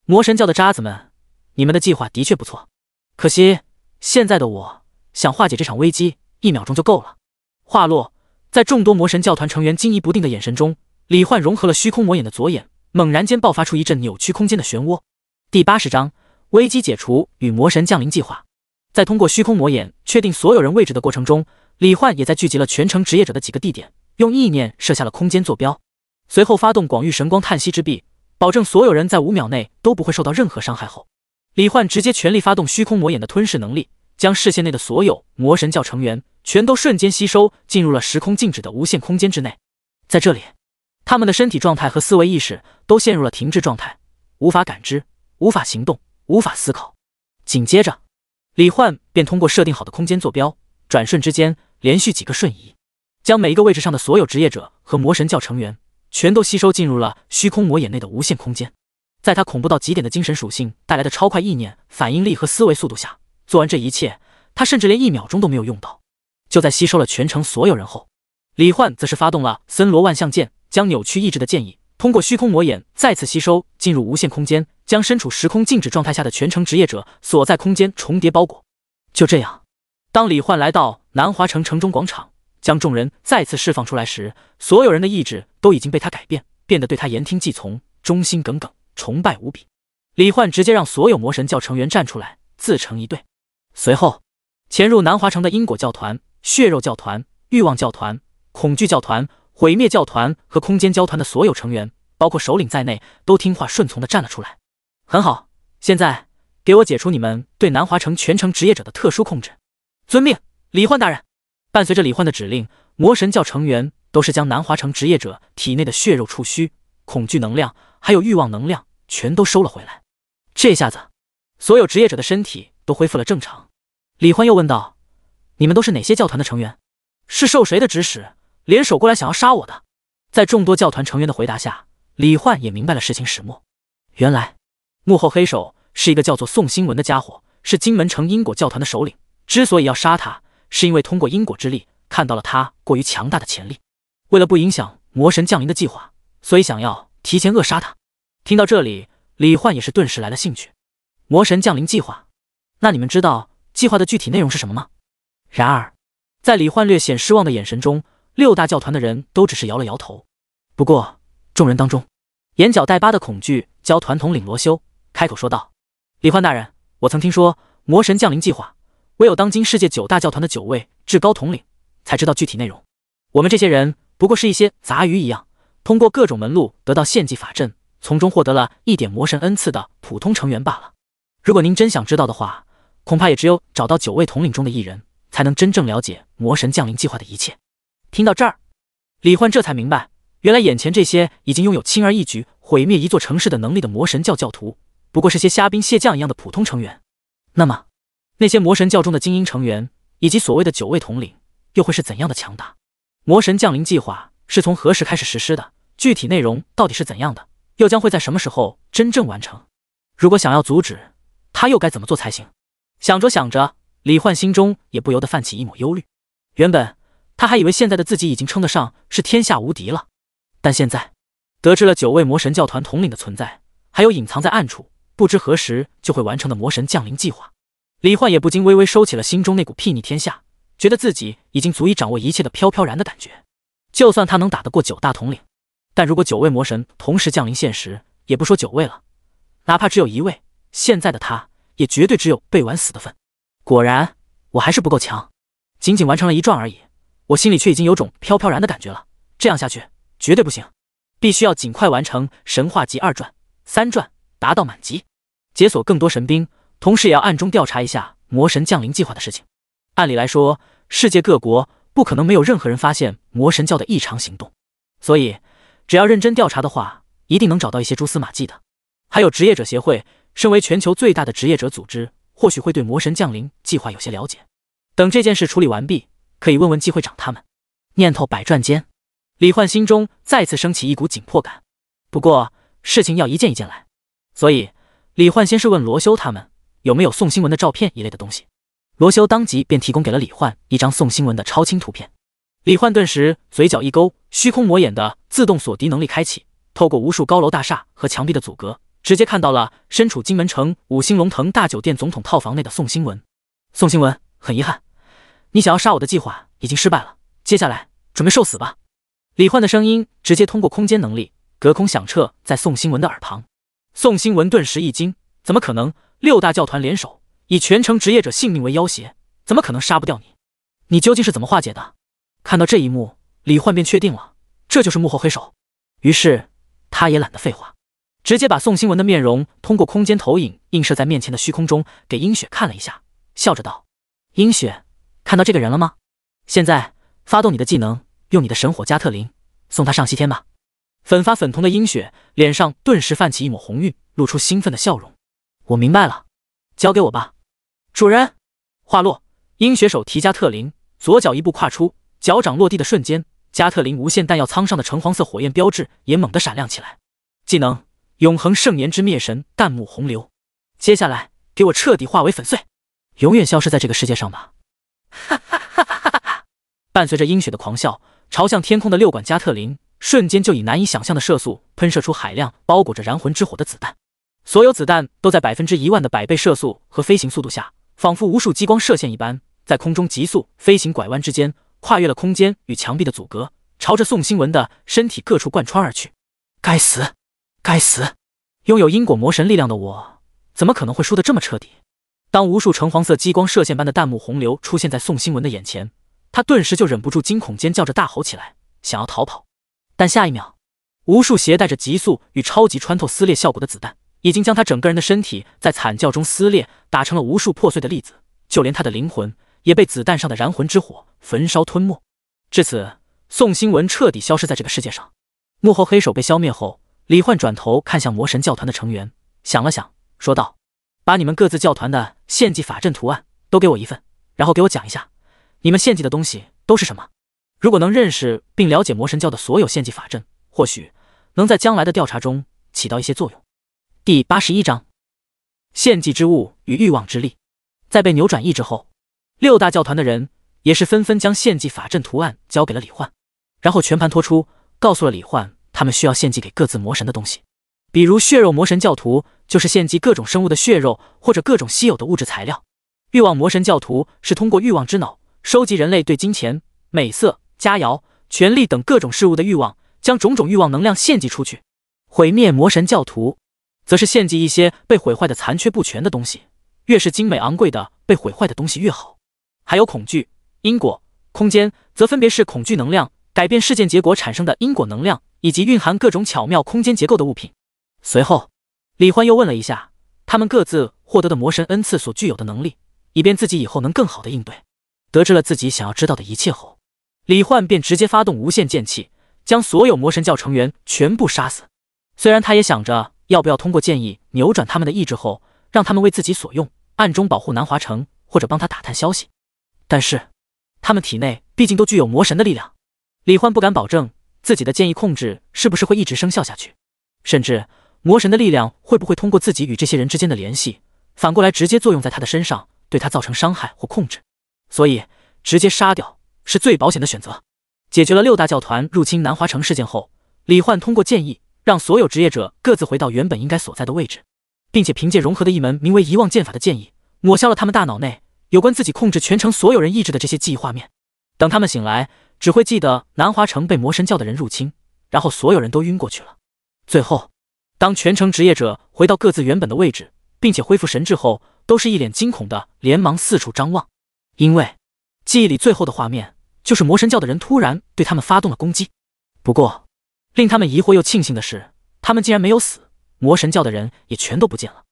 魔神教的渣子们，你们的计划的确不错，可惜现在的我想化解这场危机，1秒钟就够了。话落，在众多魔神教团成员惊疑不定的眼神中，李焕融合了虚空魔眼的左眼，猛然间爆发出一阵扭曲空间的漩涡。第80章危机解除与魔神降临计划。在通过虚空魔眼确定所有人位置的过程中，李焕也在聚集了全城职业者的几个地点，用意念设下了空间坐标，随后发动广域神光叹息之臂，保证所有人在5秒内都不会受到任何伤害后，李焕直接全力发动虚空魔眼的吞噬能力，将视线内的所有魔神教成员全都瞬间吸收进入了时空静止的无限空间之内。在这里，他们的身体状态和思维意识都陷入了停滞状态，无法感知，无法行动，无法思考。紧接着，李焕便通过设定好的空间坐标，转瞬之间连续几个瞬移，将每一个位置上的所有职业者和魔神教成员全都吸收进入了虚空魔眼内的无限空间。在他恐怖到极点的精神属性带来的超快意念、反应力和思维速度下，做完这一切，他甚至连1秒钟都没有用到。就在吸收了全城所有人后，李焕则是发动了森罗万象剑，将扭曲意志的剑意通过虚空魔眼再次吸收进入无限空间，将身处时空静止状态下的全城职业者所在空间重叠包裹。就这样，当李焕来到南华城城中广场，将众人再次释放出来时，所有人的意志都已经被他改变，变得对他言听计从，忠心耿耿，崇拜无比。李焕直接让所有魔神教成员站出来，自成一队。随后，潜入南华城的因果教团、血肉教团、欲望教团、恐惧教团、毁灭教团和空间教团的所有成员，包括首领在内，都听话顺从地站了出来。很好，现在给我解除你们对南华城全城职业者的特殊控制。遵命，李焕大人。伴随着李焕的指令，魔神教成员都是将南华城职业者体内的血肉触须、恐惧能量还有欲望能量全都收了回来。这下子，所有职业者的身体都恢复了正常。李焕又问道：你们都是哪些教团的成员？是受谁的指使联手过来想要杀我的？在众多教团成员的回答下，李焕也明白了事情始末。原来幕后黑手是一个叫做宋新文的家伙，是金门城因果教团的首领。之所以要杀他，是因为通过因果之力看到了他过于强大的潜力，为了不影响魔神降临的计划，所以想要提前扼杀他。听到这里，李焕也是顿时来了兴趣。魔神降临计划，那你们知道计划的具体内容是什么吗？然而，在李焕略显失望的眼神中，6大教团的人都只是摇了摇头。不过，众人当中，眼角带疤的恐惧教团统领罗修开口说道：“李焕大人，我曾听说魔神降临计划，唯有当今世界9大教团的9位至高统领才知道具体内容。我们这些人不过是一些杂鱼一样，通过各种门路得到献祭法阵，从中获得了一点魔神恩赐的普通成员罢了。如果您真想知道的话，恐怕也只有找到9位统领中的一人，才能真正了解魔神降临计划的一切。”听到这儿，李焕这才明白，原来眼前这些已经拥有轻而易举毁灭一座城市的能力的魔神教教徒，不过是些虾兵蟹将一样的普通成员。那么，那些魔神教中的精英成员，以及所谓的9位统领，又会是怎样的强大？魔神降临计划是从何时开始实施的？具体内容到底是怎样的？又将会在什么时候真正完成？如果想要阻止，他又该怎么做才行？想着想着，李焕心中也不由得泛起一抹忧虑。原本他还以为现在的自己已经称得上是天下无敌了，但现在得知了9位魔神教团统领的存在，还有隐藏在暗处不知何时就会完成的魔神降临计划，李焕也不禁微微收起了心中那股睥睨天下，觉得自己已经足以掌握一切的飘飘然的感觉。就算他能打得过9大统领，但如果9位魔神同时降临现实，也不说9位了，哪怕只有1位，现在的他也绝对只有被玩死的份。果然，我还是不够强，仅仅完成了1转而已，我心里却已经有种飘飘然的感觉了。这样下去绝对不行，必须要尽快完成神话级2转、3转，达到满级，解锁更多神兵，同时也要暗中调查一下魔神降临计划的事情。按理来说，世界各国不可能没有任何人发现魔神教的异常行动，所以只要认真调查的话，一定能找到一些蛛丝马迹的。还有职业者协会，身为全球最大的职业者组织，或许会对魔神降临计划有些了解。等这件事处理完毕，可以问问季会长他们。念头百转间，李焕心中再次升起一股紧迫感。不过事情要一件一件来，所以李焕先是问罗修他们有没有宋新文的照片一类的东西。罗修当即便提供给了李焕一张宋新文的超清图片。李焕顿时嘴角一勾，虚空魔眼的自动锁敌能力开启，透过无数高楼大厦和墙壁的阻隔，直接看到了身处金门城5星龙腾大酒店总统套房内的宋新文。宋新文，很遗憾，你想要杀我的计划已经失败了，接下来准备受死吧。李焕的声音直接通过空间能力隔空响彻在宋新文的耳旁。宋新文顿时一惊，怎么可能？6大教团联手，以全城职业者性命为要挟，怎么可能杀不掉你？你究竟是怎么化解的？看到这一幕，李焕便确定了，这就是幕后黑手。于是他也懒得废话，直接把宋新文的面容通过空间投影映射在面前的虚空中，给殷雪看了一下，笑着道：“殷雪，看到这个人了吗？现在发动你的技能，用你的神火加特林送他上西天吧。”粉发粉瞳的殷雪脸上顿时泛起一抹红晕，露出兴奋的笑容。我明白了，交给我吧。主人。话落，殷雪手提加特林，左脚一步跨出，脚掌落地的瞬间，加特林无限弹药舱上的橙黄色火焰标志也猛地闪亮起来。技能永恒圣炎之灭神弹幕洪流，接下来给我彻底化为粉碎，永远消失在这个世界上吧。哈哈哈哈哈哈！伴随着殷雪的狂笑，朝向天空的6管加特林瞬间就以难以想象的射速喷射出海量包裹着燃魂之火的子弹。所有子弹都在100,000的100倍射速和飞行速度下，仿佛无数激光射线一般，在空中急速飞行拐弯之间，跨越了空间与墙壁的阻隔，朝着宋新文的身体各处贯穿而去。该死，该死！拥有因果魔神力量的我，怎么可能会输得这么彻底？当无数橙黄色激光射线般的弹幕洪流出现在宋新文的眼前，他顿时就忍不住惊恐尖叫着大吼起来，想要逃跑。但下一秒，无数携带着急速与超级穿透撕裂效果的子弹已经将他整个人的身体在惨叫中撕裂，打成了无数破碎的粒子，就连他的灵魂也被子弹上的燃魂之火焚烧吞没。至此，宋新文彻底消失在这个世界上。幕后黑手被消灭后，李焕转头看向魔神教团的成员，想了想，说道：“把你们各自教团的献祭法阵图案都给我一份，然后给我讲一下，你们献祭的东西都是什么？如果能认识并了解魔神教的所有献祭法阵，或许能在将来的调查中起到一些作用。”第81章，献祭之物与欲望之力。在被扭转意志后，6大教团的人也是纷纷将献祭法阵图案交给了李焕，然后全盘托出，告诉了李焕他们需要献祭给各自魔神的东西。比如血肉魔神教徒就是献祭各种生物的血肉或者各种稀有的物质材料，欲望魔神教徒是通过欲望之脑收集人类对金钱、美色、佳肴、权力等各种事物的欲望，将种种欲望能量献祭出去。毁灭魔神教徒则是献祭一些被毁坏的残缺不全的东西，越是精美昂贵的被毁坏的东西越好。还有恐惧、因果、空间，则分别是恐惧能量、改变事件结果产生的因果能量，以及蕴含各种巧妙空间结构的物品。随后，李焕又问了一下他们各自获得的魔神恩赐所具有的能力，以便自己以后能更好的应对。得知了自己想要知道的一切后，李焕便直接发动无限剑气，将所有魔神教成员全部杀死。虽然他也想着要不要通过剑意扭转他们的意志后，让他们为自己所用，暗中保护南华城，或者帮他打探消息，但是他们体内毕竟都具有魔神的力量，李焕不敢保证自己的剑意控制是不是会一直生效下去，甚至魔神的力量会不会通过自己与这些人之间的联系，反过来直接作用在他的身上，对他造成伤害或控制。所以直接杀掉是最保险的选择。解决了6大教团入侵南华城事件后，李焕通过剑意让所有职业者各自回到原本应该所在的位置，并且凭借融合的一门名为遗忘剑法的剑意，抹消了他们大脑内有关自己控制全城所有人意志的这些记忆画面。等他们醒来，只会记得南华城被魔神教的人入侵，然后所有人都晕过去了。最后，当全城职业者回到各自原本的位置，并且恢复神智后，都是一脸惊恐的连忙四处张望，因为记忆里最后的画面就是魔神教的人突然对他们发动了攻击。不过令他们疑惑又庆幸的是，他们竟然没有死，魔神教的人也全都不见了。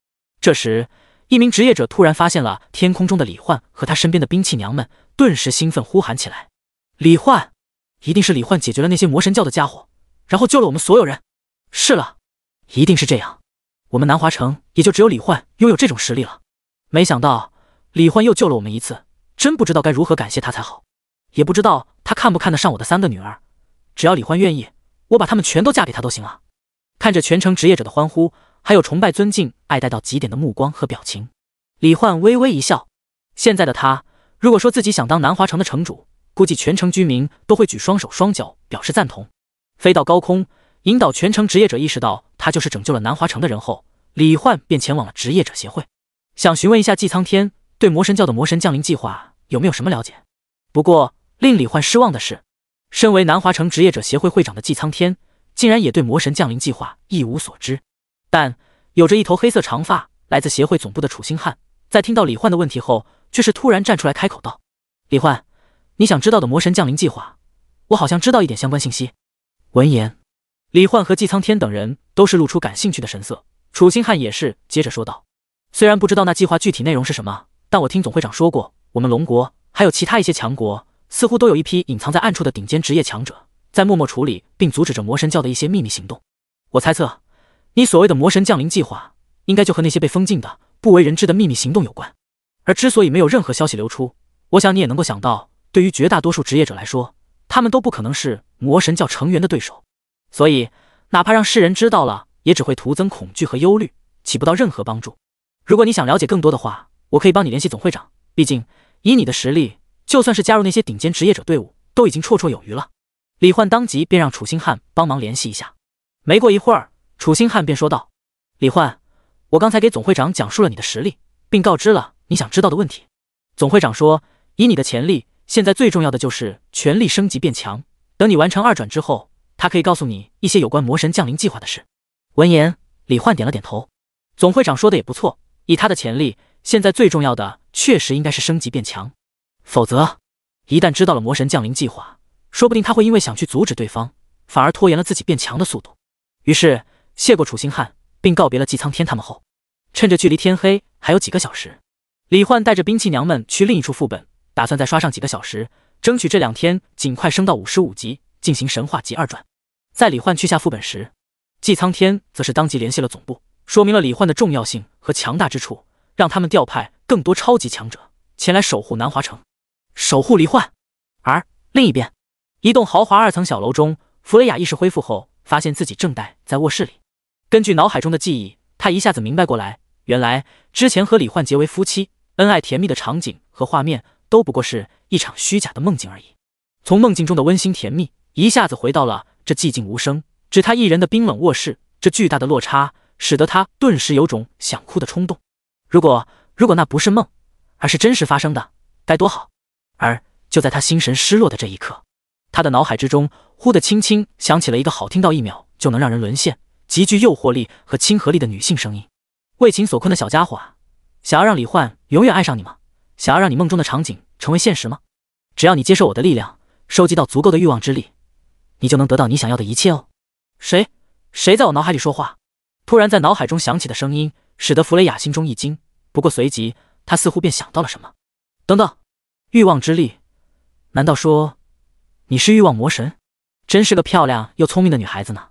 这时，一名职业者突然发现了天空中的李焕和他身边的兵器娘们，顿时兴奋呼喊起来：李焕！一定是李焕解决了那些魔神教的家伙，然后救了我们所有人。是了，一定是这样，我们南华城也就只有李焕拥有这种实力了。没想到李焕又救了我们一次，真不知道该如何感谢他才好，也不知道他看不看得上我的3个女儿，只要李焕愿意，我把她们全都嫁给他都行啊。看着全城职业者的欢呼，还有崇拜、尊敬、爱戴到极点的目光和表情，李焕微微一笑。现在的他，如果说自己想当南华城的城主，估计全城居民都会举双手双脚表示赞同。飞到高空，引导全城职业者意识到他就是拯救了南华城的人后，李焕便前往了职业者协会，想询问一下季苍天对魔神教的魔神降临计划有没有什么了解。不过令李焕失望的是，身为南华城职业者协会会长的季苍天竟然也对魔神降临计划一无所知。但有着一头黑色长发来自协会总部的楚星汉，在听到李焕的问题后，却是突然站出来开口道：李焕，你想知道的魔神降临计划，我好像知道一点相关信息。闻言，李焕和季苍天等人都是露出感兴趣的神色，楚星汉也是接着说道：虽然不知道那计划具体内容是什么，但我听总会长说过，我们龙国还有其他一些强国似乎都有一批隐藏在暗处的顶尖职业强者，在默默处理并阻止着魔神教的一些秘密行动。我猜测你所谓的魔神降临计划，应该就和那些被封禁的不为人知的秘密行动有关。而之所以没有任何消息流出，我想你也能够想到，对于绝大多数职业者来说，他们都不可能是魔神教成员的对手，所以哪怕让世人知道了，也只会徒增恐惧和忧虑，起不到任何帮助。如果你想了解更多的话，我可以帮你联系总会长，毕竟以你的实力，就算是加入那些顶尖职业者队伍，都已经绰绰有余了。李焕当即便让楚星汉帮忙联系一下。没过一会儿，楚星汉便说道：李焕，我刚才给总会长讲述了你的实力，并告知了你想知道的问题。总会长说，以你的潜力，现在最重要的就是全力升级变强，等你完成2转之后，他可以告诉你一些有关魔神降临计划的事。闻言，李焕点了点头。总会长说的也不错，以他的潜力，现在最重要的确实应该是升级变强，否则一旦知道了魔神降临计划，说不定他会因为想去阻止对方，反而拖延了自己变强的速度。于是谢过楚星汉，并告别了季苍天他们后，趁着距离天黑还有几个小时，李焕带着兵器娘们去另一处副本，打算再刷上几个小时，争取这2天尽快升到55级，进行神话级2转。在李焕去下副本时，季苍天则是当即联系了总部，说明了李焕的重要性和强大之处，让他们调派更多超级强者前来守护南华城，守护李焕。而另一边，一栋豪华2层小楼中，弗雷雅意识恢复后，发现自己正待在卧室里。根据脑海中的记忆，他一下子明白过来，原来之前和李焕结为夫妻、恩爱甜蜜的场景和画面都不过是一场虚假的梦境而已。从梦境中的温馨甜蜜，一下子回到了这寂静无声、只他一人的冰冷卧室，这巨大的落差使得他顿时有种想哭的冲动。如果那不是梦，而是真实发生的，该多好！而就在他心神失落的这一刻，他的脑海之中忽地轻轻响起了一个好听到1秒就能让人沦陷、极具诱惑力和亲和力的女性声音：“为情所困的小家伙啊，想要让李焕永远爱上你吗？想要让你梦中的场景成为现实吗？只要你接受我的力量，收集到足够的欲望之力，你就能得到你想要的一切哦。”谁在我脑海里说话？突然在脑海中响起的声音使得弗雷雅心中一惊，不过随即她似乎便想到了什么。等等，欲望之力？难道说你是欲望魔神？真是个漂亮又聪明的女孩子呢。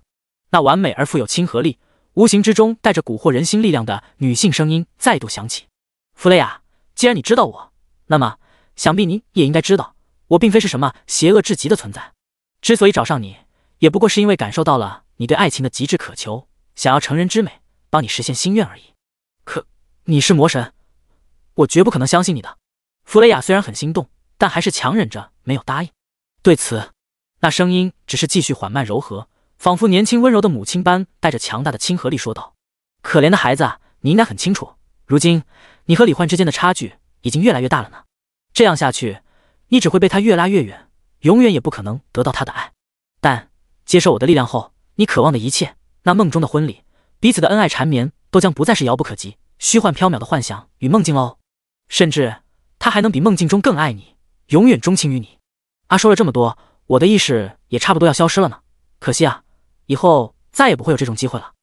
那完美而富有亲和力，无形之中带着蛊惑人心力量的女性声音再度响起：“弗雷雅，既然你知道我，那么想必你也应该知道，我并非是什么邪恶至极的存在。之所以找上你，也不过是因为感受到了你对爱情的极致渴求，想要成人之美，帮你实现心愿而已。可你是魔神，我绝不可能相信你的。”弗雷雅虽然很心动，但还是强忍着没有答应。对此，那声音只是继续缓慢柔和，仿佛年轻温柔的母亲般，带着强大的亲和力说道：“可怜的孩子，你应该很清楚，如今你和李焕之间的差距已经越来越大了呢。这样下去，你只会被他越拉越远，永远也不可能得到他的爱。但接受我的力量后，你渴望的一切，那梦中的婚礼，彼此的恩爱缠绵，都将不再是遥不可及、虚幻缥缈的幻想与梦境喽。甚至他还能比梦境中更爱你，永远钟情于你。啊，说了这么多，我的意识也差不多要消失了呢。可惜啊，以后再也不会有这种机会了。”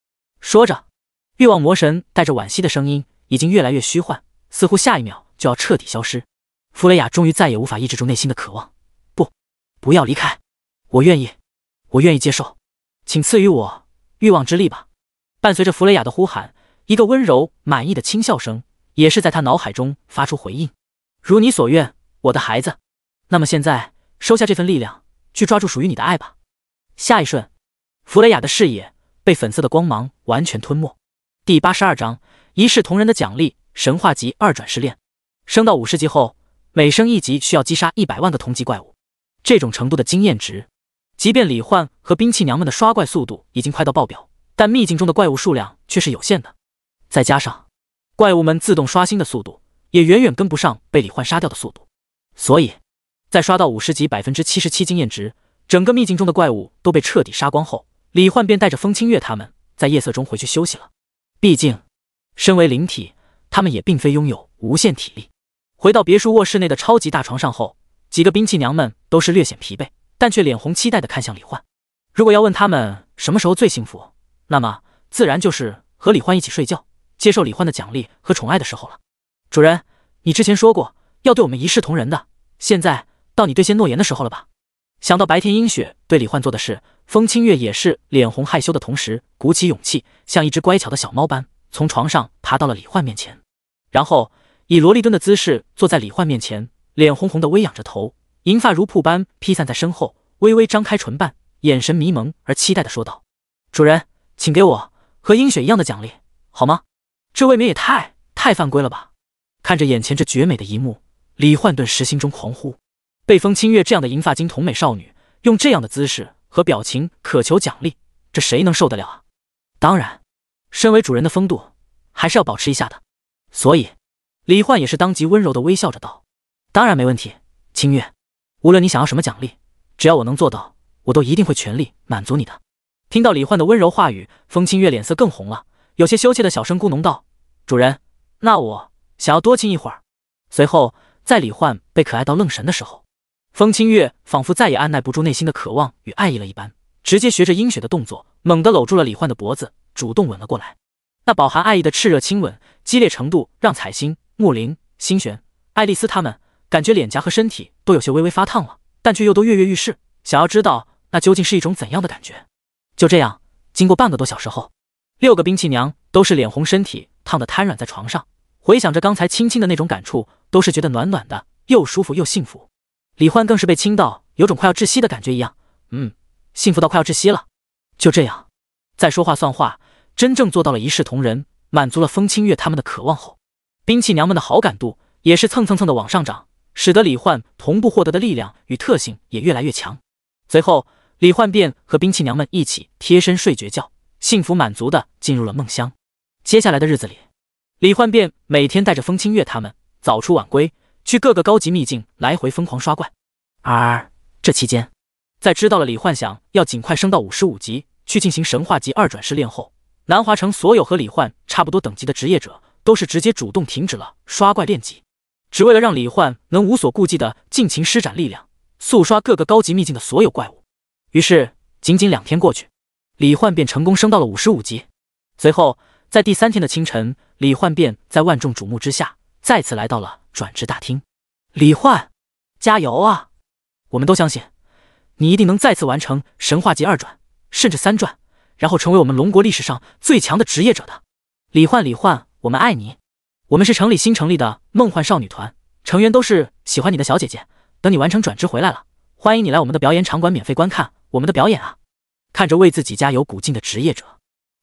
说着，欲望魔神带着惋惜的声音已经越来越虚幻，似乎下一秒就要彻底消失。弗雷雅终于再也无法抑制住内心的渴望。不要离开，我愿意接受，请赐予我欲望之力吧。伴随着弗雷雅的呼喊，一个温柔满意的轻笑声也是在他脑海中发出回应：“如你所愿，我的孩子。那么现在收下这份力量，去抓住属于你的爱吧。”下一瞬，弗雷雅的视野被粉色的光芒完全吞没。第82章一视同仁的奖励：神话级2转试炼。升到50级后，每升1级需要击杀100万个同级怪物。这种程度的经验值，即便李焕和兵器娘们的刷怪速度已经快到爆表，但秘境中的怪物数量却是有限的。再加上怪物们自动刷新的速度，也远远跟不上被李焕杀掉的速度。所以，在刷到50级77%经验值，整个秘境中的怪物都被彻底杀光后，李焕便带着风清月他们在夜色中回去休息了。毕竟，身为灵体，他们也并非拥有无限体力。回到别墅卧室内的超级大床上后，几个兵器娘们都是略显疲惫，但却脸红期待地看向李焕。如果要问他们什么时候最幸福，那么自然就是和李焕一起睡觉，接受李焕的奖励和宠爱的时候了。主人，你之前说过要对我们一视同仁的，现在到你兑现诺言的时候了吧？想到白天英雪对李焕做的事，风清月也是脸红害羞的同时，鼓起勇气，像一只乖巧的小猫般从床上爬到了李焕面前，然后以萝莉蹲的姿势坐在李焕面前，脸红红的微仰着头，银发如瀑般披散在身后，微微张开唇瓣，眼神迷蒙而期待地说道：“主人，请给我和英雪一样的奖励，好吗？这未免也太犯规了吧！”看着眼前这绝美的一幕，李焕顿时心中狂呼。被风清月这样的银发金童美少女用这样的姿势和表情渴求奖励，这谁能受得了啊？当然，身为主人的风度还是要保持一下的。所以，李焕也是当即温柔地微笑着道：“当然没问题，清月，无论你想要什么奖励，只要我能做到，我都一定会全力满足你的。”听到李焕的温柔话语，风清月脸色更红了，有些羞怯的小声咕哝道：“主人，那我想要多亲一会儿。”随后，在李焕被可爱到愣神的时候，风清月仿佛再也按耐不住内心的渴望与爱意了一般，直接学着英雪的动作，猛地搂住了李焕的脖子，主动吻了过来。那饱含爱意的炽热亲吻，激烈程度让彩星、木灵、星璇、爱丽丝他们感觉脸颊和身体都有些微微发烫了，但却又都跃跃欲试，想要知道那究竟是一种怎样的感觉。就这样，经过半个多小时后，6个兵器娘都是脸红，身体烫得瘫软在床上，回想着刚才亲亲的那种感触，都是觉得暖暖的，又舒服又幸福。李焕更是被亲到有种快要窒息的感觉一样，幸福到快要窒息了。就这样，在说话算话，真正做到了一视同仁，满足了风清月他们的渴望后，兵器娘们的好感度也是蹭的往上涨，使得李焕同步获得的力量与特性也越来越强。随后，李焕便和兵器娘们一起贴身睡绝觉，幸福满足的进入了梦乡。接下来的日子里，李焕便每天带着风清月他们早出晚归，去各个高级秘境来回疯狂刷怪。而这期间，在知道了李焕想要尽快升到55级去进行神话级2转试炼后，南华城所有和李焕差不多等级的职业者都是直接主动停止了刷怪练级，只为了让李焕能无所顾忌的尽情施展力量，速刷各个高级秘境的所有怪物。于是仅仅2天过去，李焕便成功升到了55级。随后在第3天的清晨，李焕便在万众瞩目之下再次来到了转职大厅。李焕，加油啊！我们都相信你一定能再次完成神话级2转甚至3转，然后成为我们龙国历史上最强的职业者的。李焕，我们爱你。我们是城里新成立的梦幻少女团，成员都是喜欢你的小姐姐，等你完成转职回来了，欢迎你来我们的表演场馆免费观看我们的表演啊！看着为自己加油鼓劲的职业者，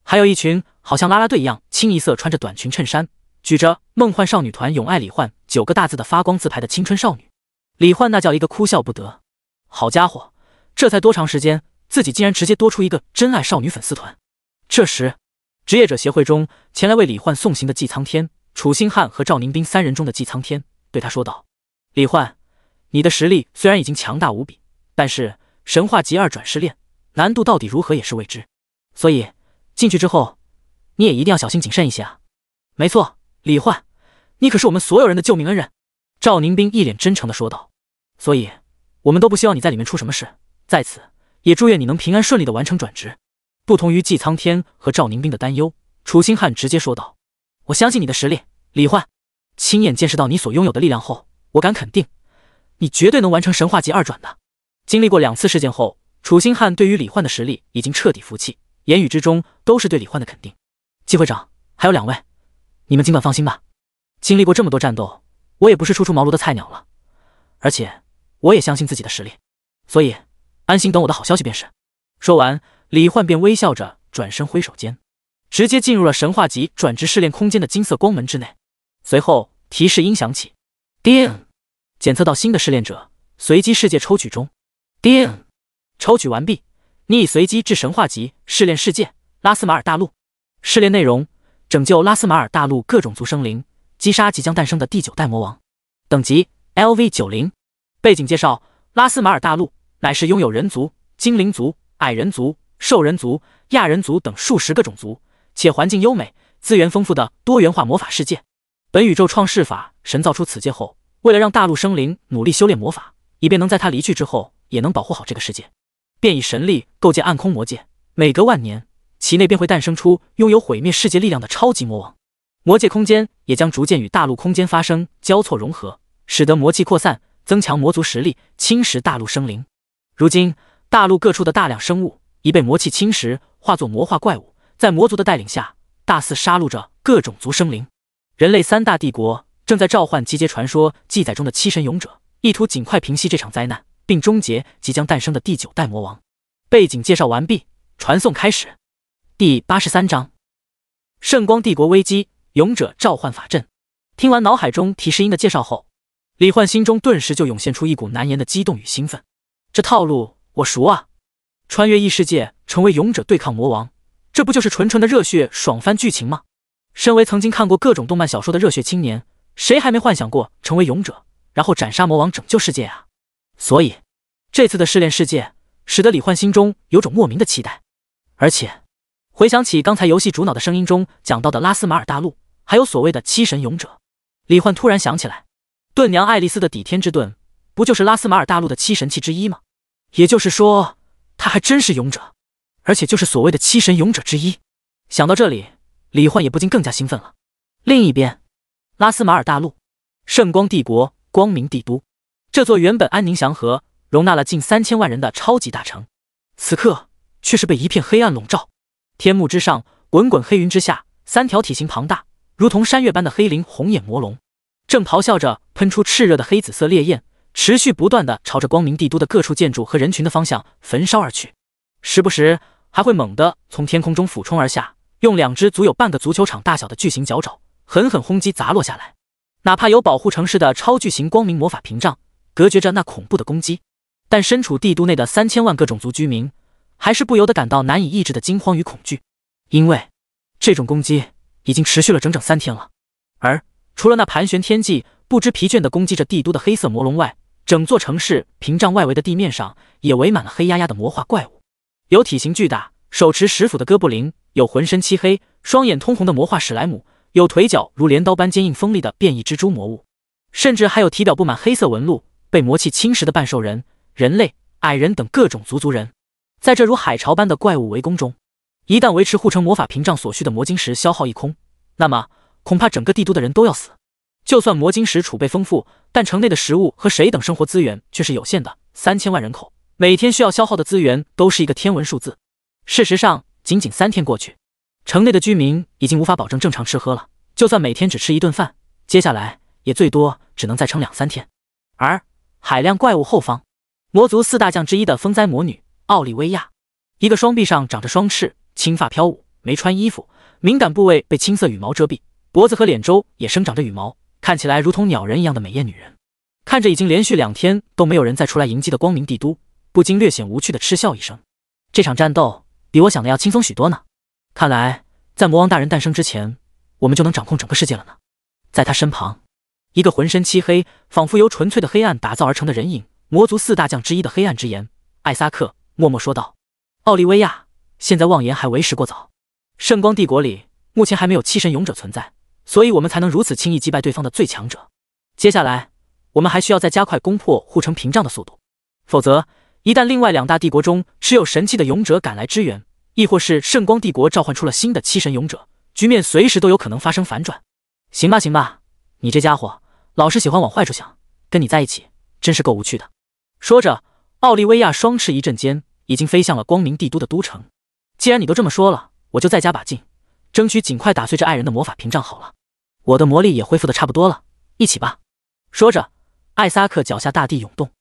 还有一群好像啦啦队一样清一色穿着短裙衬衫，举着梦幻少女团永爱李焕9个大字的发光字牌的青春少女。李焕那叫一个哭笑不得，好家伙，这才多长时间，自己竟然直接多出一个真爱少女粉丝团。这时职业者协会中前来为李焕送行的纪苍天、楚星汉和赵宁斌3人中的纪苍天对他说道：李焕，你的实力虽然已经强大无比，但是神话级2转试炼难度到底如何也是未知，所以进去之后你也一定要小心谨慎一些啊。没错，李焕，你可是我们所有人的救命恩人。赵宁斌一脸真诚地说道，所以我们都不希望你在里面出什么事，在此也祝愿你能平安顺利地完成转职。不同于纪苍天和赵宁斌的担忧，楚星汉直接说道：我相信你的实力，李焕，亲眼见识到你所拥有的力量后，我敢肯定你绝对能完成神话级2转的。经历过2次事件后，楚星汉对于李焕的实力已经彻底服气，言语之中都是对李焕的肯定。季会长，还有2位，你们尽管放心吧，经历过这么多战斗，我也不是初出茅庐的菜鸟了，而且我也相信自己的实力，所以安心等我的好消息便是。说完，李焕便微笑着转身挥手间，直接进入了神话级转职试炼空间的金色光门之内。随后提示音响起，叮，检测到新的试炼者，随机世界抽取中。叮，抽取完毕，你已随机至神话级试炼世界拉斯马尔大陆。试炼内容：拯救拉斯马尔大陆各种族生灵，击杀即将诞生的第9代魔王。等级 LV90。背景介绍：拉斯马尔大陆乃是拥有人族、精灵族、矮人族、兽人族、亚人族等数十个种族，且环境优美、资源丰富的多元化魔法世界。本宇宙创世法神造出此界后，为了让大陆生灵努力修炼魔法，以便能在他离去之后也能保护好这个世界，便以神力构建暗空魔界，每隔万年，其内便会诞生出拥有毁灭世界力量的超级魔王。魔界空间也将逐渐与大陆空间发生交错融合，使得魔气扩散，增强魔族实力，侵蚀大陆生灵。如今大陆各处的大量生物已被魔气侵蚀，化作魔化怪物，在魔族的带领下大肆杀戮着各种族生灵。人类3大帝国正在召唤集结传说记载中的7神勇者，意图尽快平息这场灾难，并终结即将诞生的第9代魔王。背景介绍完毕，传送开始。第83章圣光帝国危机，勇者召唤法阵。听完脑海中提示音的介绍后，李焕心中顿时就涌现出一股难言的激动与兴奋。这套路我熟啊！穿越异世界，成为勇者对抗魔王，这不就是纯纯的热血爽番剧情吗？身为曾经看过各种动漫小说的热血青年，谁还没幻想过成为勇者，然后斩杀魔王，拯救世界啊？所以这次的试炼世界使得李焕心中有种莫名的期待。而且回想起刚才游戏主脑的声音中讲到的拉斯马尔大陆，还有所谓的7神勇者，李焕突然想起来，盾娘爱丽丝的抵天之盾不就是拉斯马尔大陆的7神器之一吗？也就是说他还真是勇者，而且就是所谓的7神勇者之一。想到这里，李焕也不禁更加兴奋了。另一边，拉斯马尔大陆圣光帝国光明帝都，这座原本安宁祥和，容纳了近3000万人的超级大城，此刻却是被一片黑暗笼罩。天幕之上，滚滚黑云之下，3条体型庞大如同山岳般的黑鳞红眼魔龙正咆哮着喷出炽热的黑紫色烈焰，持续不断地朝着光明帝都的各处建筑和人群的方向焚烧而去，时不时还会猛地从天空中俯冲而下，用2只足有半个足球场大小的巨型脚爪狠狠轰击砸落下来。哪怕有保护城市的超巨型光明魔法屏障隔绝着那恐怖的攻击，但身处帝都内的3000万个种族居民还是不由得感到难以抑制的惊慌与恐惧，因为这种攻击已经持续了整整3天了。而除了那盘旋天际不知疲倦地攻击着帝都的黑色魔龙外，整座城市屏障外围的地面上也围满了黑压压的魔化怪物，有体型巨大、手持石斧的哥布林，有浑身漆黑、双眼通红的魔化史莱姆，有腿脚如镰刀般坚硬锋利的变异蜘蛛魔物，甚至还有体表布满黑色纹路、被魔气侵蚀的半兽人、人类、矮人等各种族人。在这如海潮般的怪物围攻中，一旦维持护城魔法屏障所需的魔晶石消耗一空，那么恐怕整个帝都的人都要死。就算魔晶石储备丰富，但城内的食物和水等生活资源却是有限的。3000万人口，每天需要消耗的资源都是一个天文数字。事实上，仅仅3天过去，城内的居民已经无法保证正常吃喝了。就算每天只吃一顿饭，接下来也最多只能再撑2-3天。而海量怪物后方，魔族4大将之一的风灾魔女奥利维亚，一个双臂上长着双翅，青发飘舞，没穿衣服，敏感部位被青色羽毛遮蔽，脖子和脸周也生长着羽毛，看起来如同鸟人一样的美艳女人。看着已经连续2天都没有人再出来迎击的光明帝都，不禁略显无趣的嗤笑一声。这场战斗比我想的要轻松许多呢。看来在魔王大人诞生之前，我们就能掌控整个世界了呢。在他身旁，一个浑身漆黑，仿佛由纯粹的黑暗打造而成的人影，魔族4大将之一的黑暗之炎艾萨克默默说道：奥利维亚，现在妄言还为时过早。圣光帝国里目前还没有7神勇者存在，所以我们才能如此轻易击败对方的最强者。接下来我们还需要再加快攻破护城屏障的速度，否则一旦另外2大帝国中持有神器的勇者赶来支援，亦或是圣光帝国召唤出了新的7神勇者，局面随时都有可能发生反转。行吧行吧，你这家伙老是喜欢往坏处想，跟你在一起真是够无趣的。说着，奥利维亚双翅一震间，已经飞向了光明帝都的都城。既然你都这么说了，我就再加把劲，争取尽快打碎这爱人的魔法屏障好了。我的魔力也恢复的差不多了，一起吧。说着，艾萨克脚下大地涌动，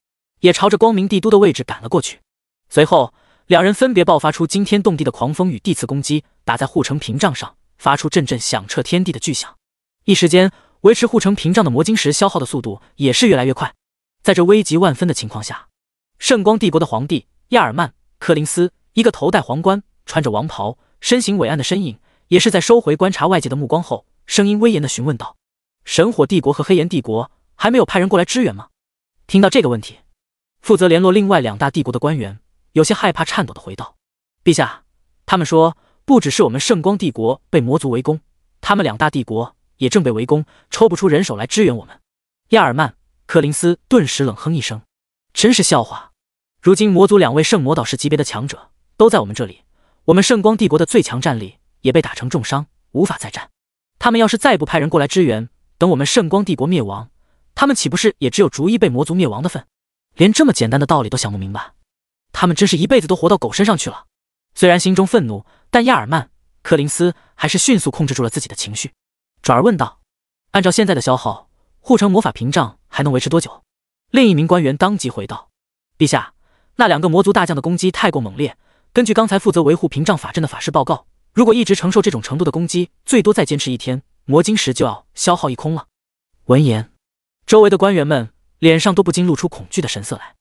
也朝着光明帝都的位置赶了过去。随后2人分别爆发出惊天动地的狂风与地刺攻击，打在护城屏障上，发出阵阵响彻天地的巨响。一时间，维持护城屏障的魔晶石消耗的速度也是越来越快。在这危急万分的情况下，圣光帝国的皇帝亚尔曼·柯林斯，一个头戴皇冠、穿着王袍、身形伟岸的身影，也是在收回观察外界的目光后，声音威严地询问道：神火帝国和黑炎帝国还没有派人过来支援吗？听到这个问题，负责联络另外2大帝国的官员有些害怕颤抖地回道：陛下，他们说不只是我们圣光帝国被魔族围攻，他们2大帝国也正被围攻，抽不出人手来支援我们。亚尔曼·柯林斯顿时冷哼一声，真是笑话。如今魔族2位圣魔导士级别的强者都在我们这里，我们圣光帝国的最强战力也被打成重伤，无法再战。他们要是再不派人过来支援，等我们圣光帝国灭亡，他们岂不是也只有逐一被魔族灭亡的份？连这么简单的道理都想不明白，他们真是一辈子都活到狗身上去了。虽然心中愤怒，但亚尔曼·柯林斯还是迅速控制住了自己的情绪，转而问道：按照现在的消耗，护城魔法屏障还能维持多久？另一名官员当即回道：陛下，那2个魔族大将的攻击太过猛烈，根据刚才负责维护屏障法阵的法师报告，如果一直承受这种程度的攻击，最多再坚持1天，魔晶石就要消耗一空了。闻言，周围的官员们脸上都不禁露出恐惧的神色来。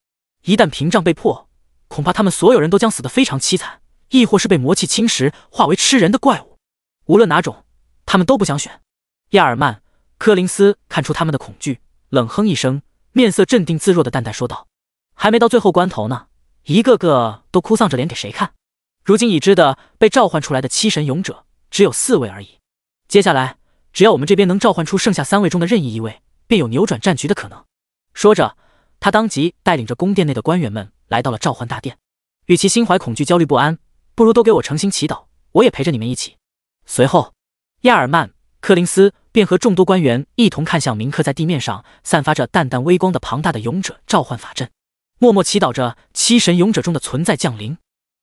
一旦屏障被破，恐怕他们所有人都将死得非常凄惨，亦或是被魔气侵蚀，化为吃人的怪物。无论哪种，他们都不想选。亚尔曼·柯林斯看出他们的恐惧，冷哼一声，面色镇定自若的淡淡说道：还没到最后关头呢，一个个都哭丧着脸给谁看？如今已知的被召唤出来的7神勇者只有4位而已，接下来只要我们这边能召唤出剩下3位中的任意1位，便有扭转战局的可能。说着，他当即带领着宫殿内的官员们来到了召唤大殿。与其心怀恐惧焦虑不安，不如都给我诚心祈祷，我也陪着你们一起。随后，亚尔曼·柯林斯便和众多官员一同看向铭刻在地面上散发着淡淡微光的庞大的勇者召唤法阵，默默祈祷着7神勇者中的存在降临。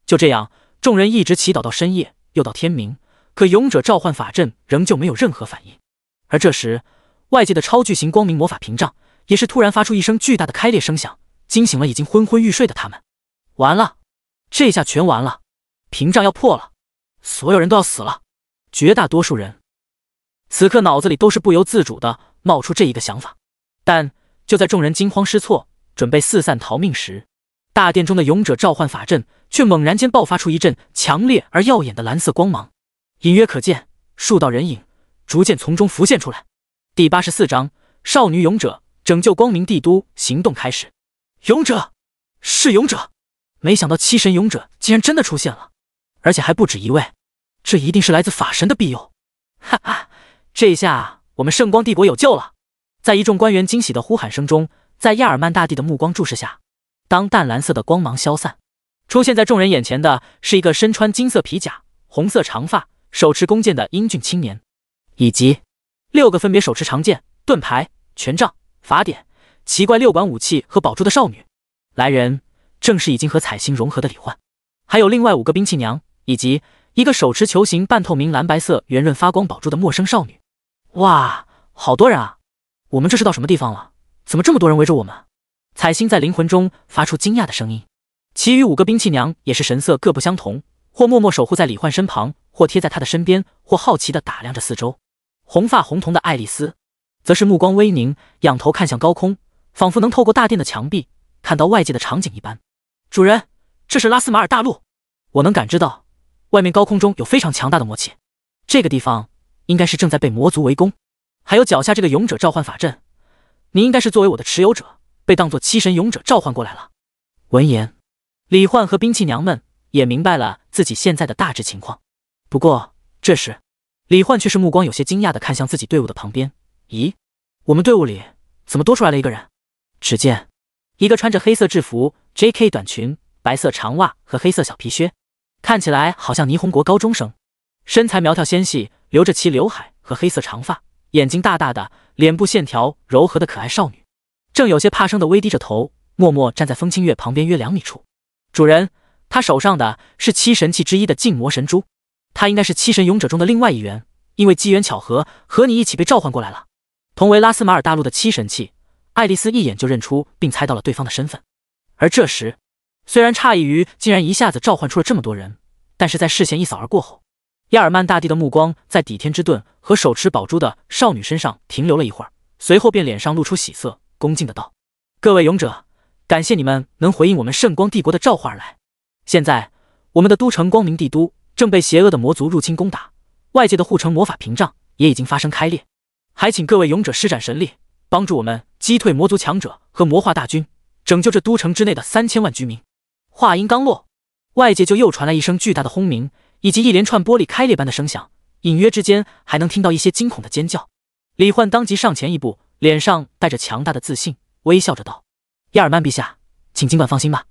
就这样，众人一直祈祷到深夜，又到天明，可勇者召唤法阵仍旧没有任何反应。而这时，外界的超巨型光明魔法屏障也是突然发出一声巨大的开裂声响，惊醒了已经昏昏欲睡的他们。完了，这下全完了，屏障要破了，所有人都要死了。绝大多数人此刻脑子里都是不由自主的冒出这一个想法。但就在众人惊慌失措，准备四散逃命时，大殿中的勇者召唤法阵却猛然间爆发出一阵强烈而耀眼的蓝色光芒，隐约可见数道人影逐渐从中浮现出来。第84章少女勇者拯救光明帝都行动开始。勇者，是勇者！没想到七神勇者竟然真的出现了，而且还不止一位，这一定是来自法神的庇佑。哈哈，这下我们圣光帝国有救了！在一众官员惊喜的呼喊声中，在亚尔曼大帝的目光注视下，当淡蓝色的光芒消散，出现在众人眼前的是一个身穿金色皮甲、红色长发、手持弓箭的英俊青年，以及6个分别手持长剑、盾牌、权杖、法典、奇怪6管武器和宝珠的少女。来人正是已经和彩星融合的李焕，还有另外5个兵器娘，以及一个手持球形半透明蓝白色圆润发光宝珠的陌生少女。哇，好多人啊！我们这是到什么地方了？怎么这么多人围着我们？彩星在灵魂中发出惊讶的声音。其余5个兵器娘也是神色各不相同，或默默守护在李焕身旁，或贴在他的身边，或好奇地打量着四周。红发红瞳的爱丽丝则是目光微凝，仰头看向高空，仿佛能透过大殿的墙壁看到外界的场景一般。主人，这是拉斯马尔大陆，我能感知到外面高空中有非常强大的魔气，这个地方应该是正在被魔族围攻。还有脚下这个勇者召唤法阵，你应该是作为我的持有者，被当作七神勇者召唤过来了。闻言，李焕和兵器娘们也明白了自己现在的大致情况。不过这时，李焕却是目光有些惊讶地看向自己队伍的旁边。咦，我们队伍里怎么多出来了一个人？只见一个穿着黑色制服、JK 短裙、白色长袜和黑色小皮靴，看起来好像霓虹国高中生，身材苗条纤细，留着齐刘海和黑色长发，眼睛大大的，脸部线条柔和的可爱少女，正有些怕生的微低着头，默默站在风清月旁边约2米处。主人，他手上的是7神器之一的禁魔神珠，他应该是7神勇者中的另外一员，因为机缘巧合和你一起被召唤过来了。同为拉斯马尔大陆的7神器，爱丽丝一眼就认出并猜到了对方的身份。而这时，虽然诧异于竟然一下子召唤出了这么多人，但是在视线一扫而过后，亚尔曼大帝的目光在抵天之盾和手持宝珠的少女身上停留了一会儿，随后便脸上露出喜色，恭敬的道：各位勇者，感谢你们能回应我们圣光帝国的召唤而来。现在我们的都城光明帝都正被邪恶的魔族入侵攻打，外界的护城魔法屏障也已经发生开裂，还请各位勇者施展神力，帮助我们击退魔族强者和魔化大军，拯救这都城之内的3000万居民。话音刚落，外界就又传来一声巨大的轰鸣，以及一连串玻璃开裂般的声响，隐约之间还能听到一些惊恐的尖叫。李焕当即上前一步，脸上带着强大的自信，微笑着道：亚尔曼陛下，请尽管放心吧，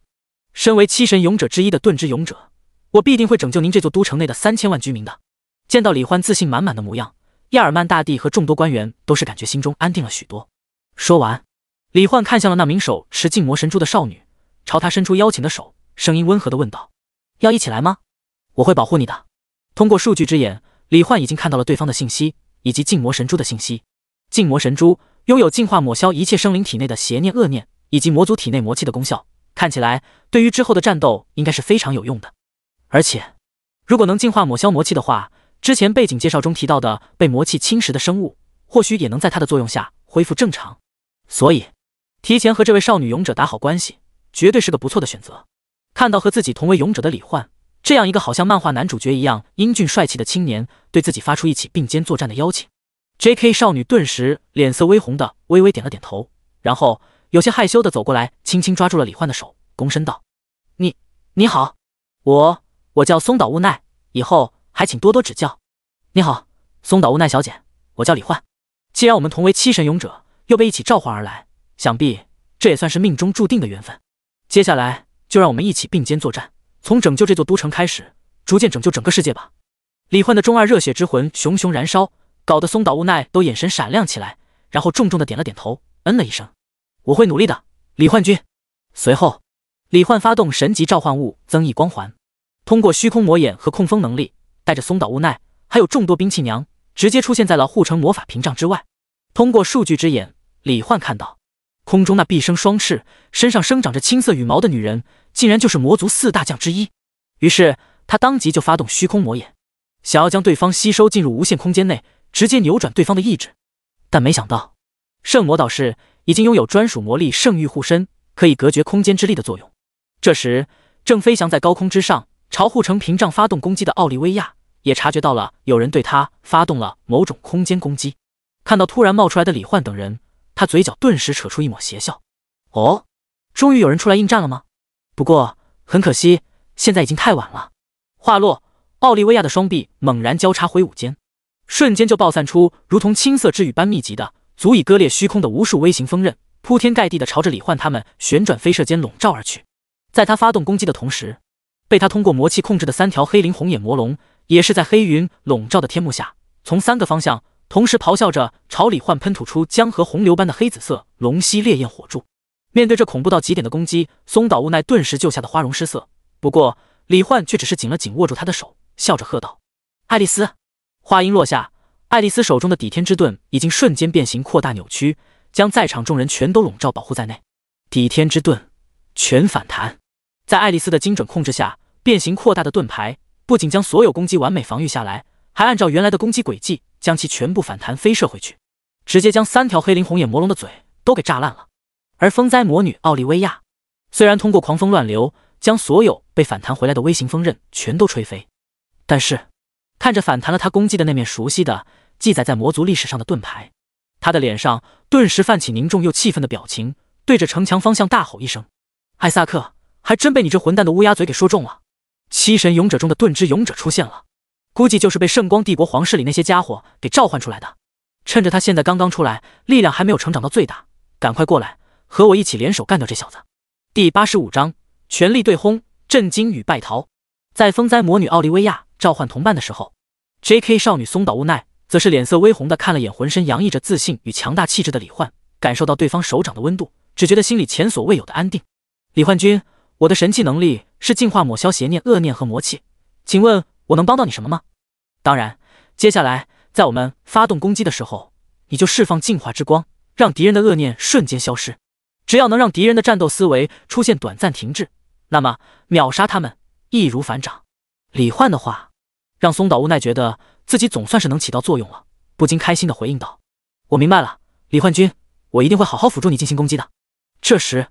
身为7神勇者之一的盾之勇者，我必定会拯救您这座都城内的3000万居民的。见到李焕自信满满的模样，亚尔曼大帝和众多官员都是感觉心中安定了许多。说完，李焕看向了那名手持禁魔神珠的少女，朝她伸出邀请的手，声音温和地问道：要一起来吗？我会保护你的。通过数据之眼，李焕已经看到了对方的信息以及禁魔神珠的信息。禁魔神珠拥有净化抹消一切生灵体内的邪念恶念以及魔族体内魔气的功效，看起来对于之后的战斗应该是非常有用的。而且如果能净化抹消魔气的话，之前背景介绍中提到的被魔气侵蚀的生物或许也能在它的作用下恢复正常，所以提前和这位少女勇者打好关系绝对是个不错的选择。看到和自己同为勇者的李焕，这样一个好像漫画男主角一样英俊帅气的青年对自己发出一起并肩作战的邀请， JK 少女顿时脸色微红的微微点了点头，然后有些害羞的走过来，轻轻抓住了李焕的手，躬身道：你好，我叫松岛雾奈，以后还请多多指教。你好，松岛雾奈小姐，我叫李焕。既然我们同为7神勇者，又被一起召唤而来，想必这也算是命中注定的缘分。接下来就让我们一起并肩作战，从拯救这座都城开始，逐渐拯救整个世界吧。李焕的中二热血之魂熊熊燃烧，搞得松岛雾奈都眼神闪亮起来，然后重重的点了点头，嗯了一声：我会努力的，李焕君。随后李焕发动神级召唤物增益光环，通过虚空魔眼和控风能力，带着松岛雾奈还有众多兵器娘直接出现在了护城魔法屏障之外。通过数据之眼，李焕看到空中那毕生双翅、身上生长着青色羽毛的女人，竟然就是魔族4大将之一。于是他当即就发动虚空魔眼，想要将对方吸收进入无限空间内，直接扭转对方的意志。但没想到圣魔导士已经拥有专属魔力圣域护身，可以隔绝空间之力的作用。这时正飞翔在高空之上朝护城屏障发动攻击的奥利维亚也察觉到了有人对他发动了某种空间攻击。看到突然冒出来的李焕等人，他嘴角顿时扯出一抹邪笑。哦，终于有人出来应战了吗？不过很可惜，现在已经太晚了。话落，奥利维亚的双臂猛然交叉挥舞间，瞬间就爆散出如同青色之雨般密集的、足以割裂虚空的无数微型锋刃，铺天盖地的朝着李焕他们旋转飞射间笼罩而去。在他发动攻击的同时，被他通过魔气控制的3条黑鳞红眼魔龙，也是在黑云笼罩的天幕下，从3个方向同时咆哮着朝李焕喷吐出江河洪流般的黑紫色龙息烈焰火柱。面对这恐怖到极点的攻击，松岛无奈顿时就吓得花容失色。不过李焕却只是紧了紧握住他的手，笑着喝道：“爱丽丝！”话音落下，爱丽丝手中的抵天之盾已经瞬间变形扩大扭曲，将在场众人全都笼罩保护在内。抵天之盾全反弹，在爱丽丝的精准控制下，变形扩大的盾牌不仅将所有攻击完美防御下来，还按照原来的攻击轨迹将其全部反弹飞射回去，直接将3条黑鳞红眼魔龙的嘴都给炸烂了。而风灾魔女奥利维亚虽然通过狂风乱流将所有被反弹回来的微型锋刃全都吹飞，但是看着反弹了他攻击的那面熟悉的记载在魔族历史上的盾牌，他的脸上顿时泛起凝重又气愤的表情，对着城墙方向大吼一声：“艾萨克，还真被你这混蛋的乌鸦嘴给说中了！七神勇者中的盾之勇者出现了，估计就是被圣光帝国皇室里那些家伙给召唤出来的。趁着他现在刚刚出来，力量还没有成长到最大，赶快过来，和我一起联手干掉这小子！”第85章全力对轰，震惊与败逃。在风灾魔女奥利维亚召唤同伴的时候， JK 少女松岛无奈则是脸色微红的看了眼浑身洋溢着自信与强大气质的李焕，感受到对方手掌的温度，只觉得心里前所未有的安定。李焕君，我的神器能力是净化抹消邪念、恶念和魔气，请问我能帮到你什么吗？当然，接下来在我们发动攻击的时候，你就释放净化之光，让敌人的恶念瞬间消失。只要能让敌人的战斗思维出现短暂停滞，那么秒杀他们易如反掌。李焕的话让松岛无奈觉得自己总算是能起到作用了，不禁开心地回应道：“我明白了，李焕君，我一定会好好辅助你进行攻击的。”这时，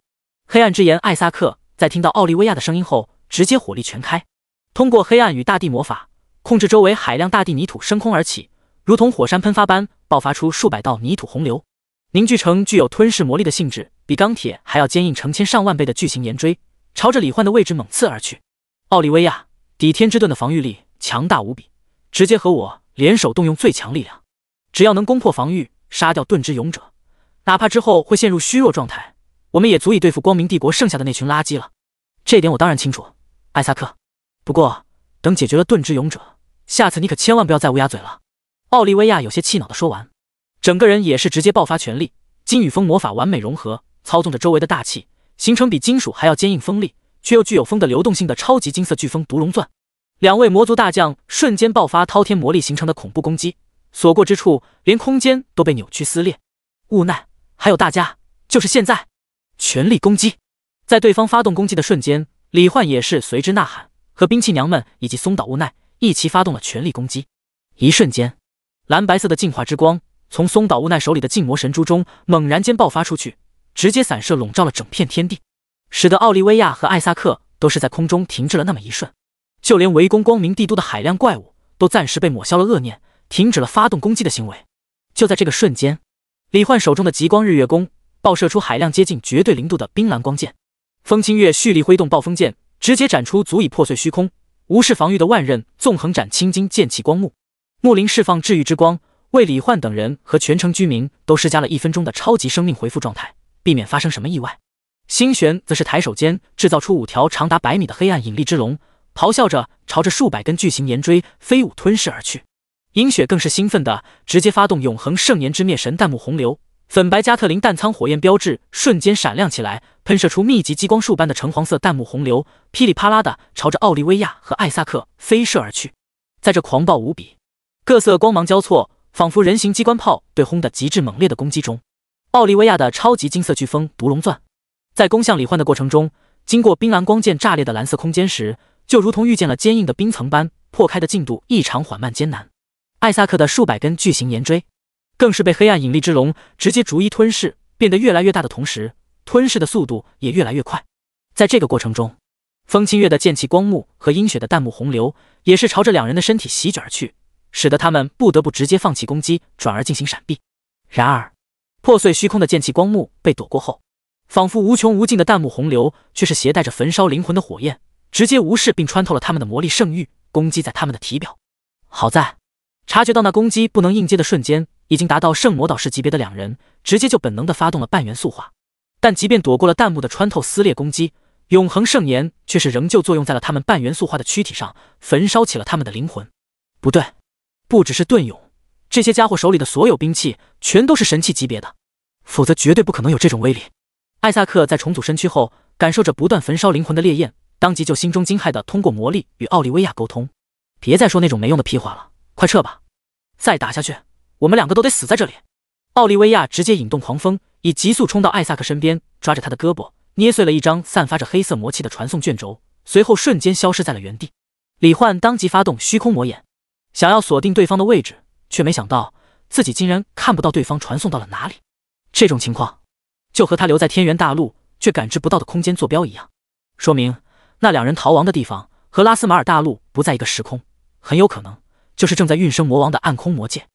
黑暗之炎艾萨克在听到奥利维亚的声音后，直接火力全开，通过黑暗与大地魔法控制周围海量大地泥土升空而起，如同火山喷发般爆发出数百道泥土洪流，凝聚成具有吞噬魔力的性质，比钢铁还要坚硬成千上万倍的巨型岩锥，朝着李焕的位置猛刺而去。奥利维亚抵天之盾的防御力强大无比，直接和我联手动用最强力量，只要能攻破防御，杀掉盾之勇者，哪怕之后会陷入虚弱状态，我们也足以对付光明帝国剩下的那群垃圾了。这点我当然清楚，艾萨克。不过等解决了盾之勇者，下次你可千万不要再乌鸦嘴了。奥利维亚有些气恼地说完，整个人也是直接爆发全力，金与风魔法完美融合，操纵着周围的大气，形成比金属还要坚硬锋利却又具有风的流动性的超级金色飓风毒龙钻。两位魔族大将瞬间爆发滔天魔力形成的恐怖攻击，所过之处连空间都被扭曲撕裂。无奈还有大家，就是现在，全力攻击！在对方发动攻击的瞬间，李焕也是随之呐喊，和兵器娘们以及松岛无奈一起发动了全力攻击。一瞬间，蓝白色的净化之光从松岛无奈手里的净魔神珠中猛然间爆发出去，直接散射笼罩了整片天地，使得奥利维亚和艾萨克都是在空中停滞了那么一瞬，就连围攻光明帝都的海量怪物都暂时被抹消了恶念，停止了发动攻击的行为。就在这个瞬间，李焕手中的极光日月弓爆射出海量接近绝对零度的冰蓝光剑，风清月蓄力挥动暴风剑，直接斩出足以破碎虚空、无视防御的万刃纵横斩青金剑气光幕。木林释放治愈之光，为李焕等人和全城居民都施加了1分钟的超级生命回复状态，避免发生什么意外。星玄则是抬手间制造出5条长达100米的黑暗引力之龙，咆哮着朝着数百根巨型岩锥飞舞吞噬而去。银雪更是兴奋的直接发动永恒圣炎之灭神弹幕洪流，粉白加特林弹仓火焰标志瞬间闪亮起来，喷射出密集激光束般的橙黄色弹幕洪流，噼里啪啦的朝着奥利维亚和艾萨克飞射而去。在这狂暴无比、各色光芒交错，仿佛人形机关炮对轰的极致猛烈的攻击中，奥利维亚的超级金色飓风毒龙钻在攻向李焕的过程中，经过冰蓝光剑炸裂的蓝色空间时，就如同遇见了坚硬的冰层般，破开的进度异常缓慢艰难。艾萨克的数百根巨型岩锥更是被黑暗引力之龙直接逐一吞噬，变得越来越大的同时，吞噬的速度也越来越快。在这个过程中，风清月的剑气光幕和阴雪的弹幕洪流也是朝着两人的身体席卷而去，使得他们不得不直接放弃攻击，转而进行闪避。然而破碎虚空的剑气光幕被躲过后，仿佛无穷无尽的弹幕洪流，却是携带着焚烧灵魂的火焰，直接无视并穿透了他们的魔力圣域，攻击在他们的体表。好在察觉到那攻击不能应接的瞬间，已经达到圣魔导士级别的两人直接就本能地发动了半元素化。但即便躲过了弹幕的穿透撕裂攻击，永恒圣炎却是仍旧作用在了他们半元素化的躯体上，焚烧起了他们的灵魂。不对，不只是盾勇，这些家伙手里的所有兵器全都是神器级别的，否则绝对不可能有这种威力。艾萨克在重组身躯后，感受着不断焚烧灵魂的烈焰，当即就心中惊骇地通过魔力与奥利维亚沟通：别再说那种没用的屁话了，快撤吧！再打下去，我们两个都得死在这里。奥利维亚直接引动狂风，以急速冲到艾萨克身边，抓着他的胳膊，捏碎了一张散发着黑色魔气的传送卷轴，随后瞬间消失在了原地。李焕当即发动虚空魔眼，想要锁定对方的位置，却没想到自己竟然看不到对方传送到了哪里。这种情况就和他留在天元大陆却感知不到的空间坐标一样，说明那两人逃亡的地方和拉斯马尔大陆不在一个时空，很有可能就是正在运生魔王的暗空魔界。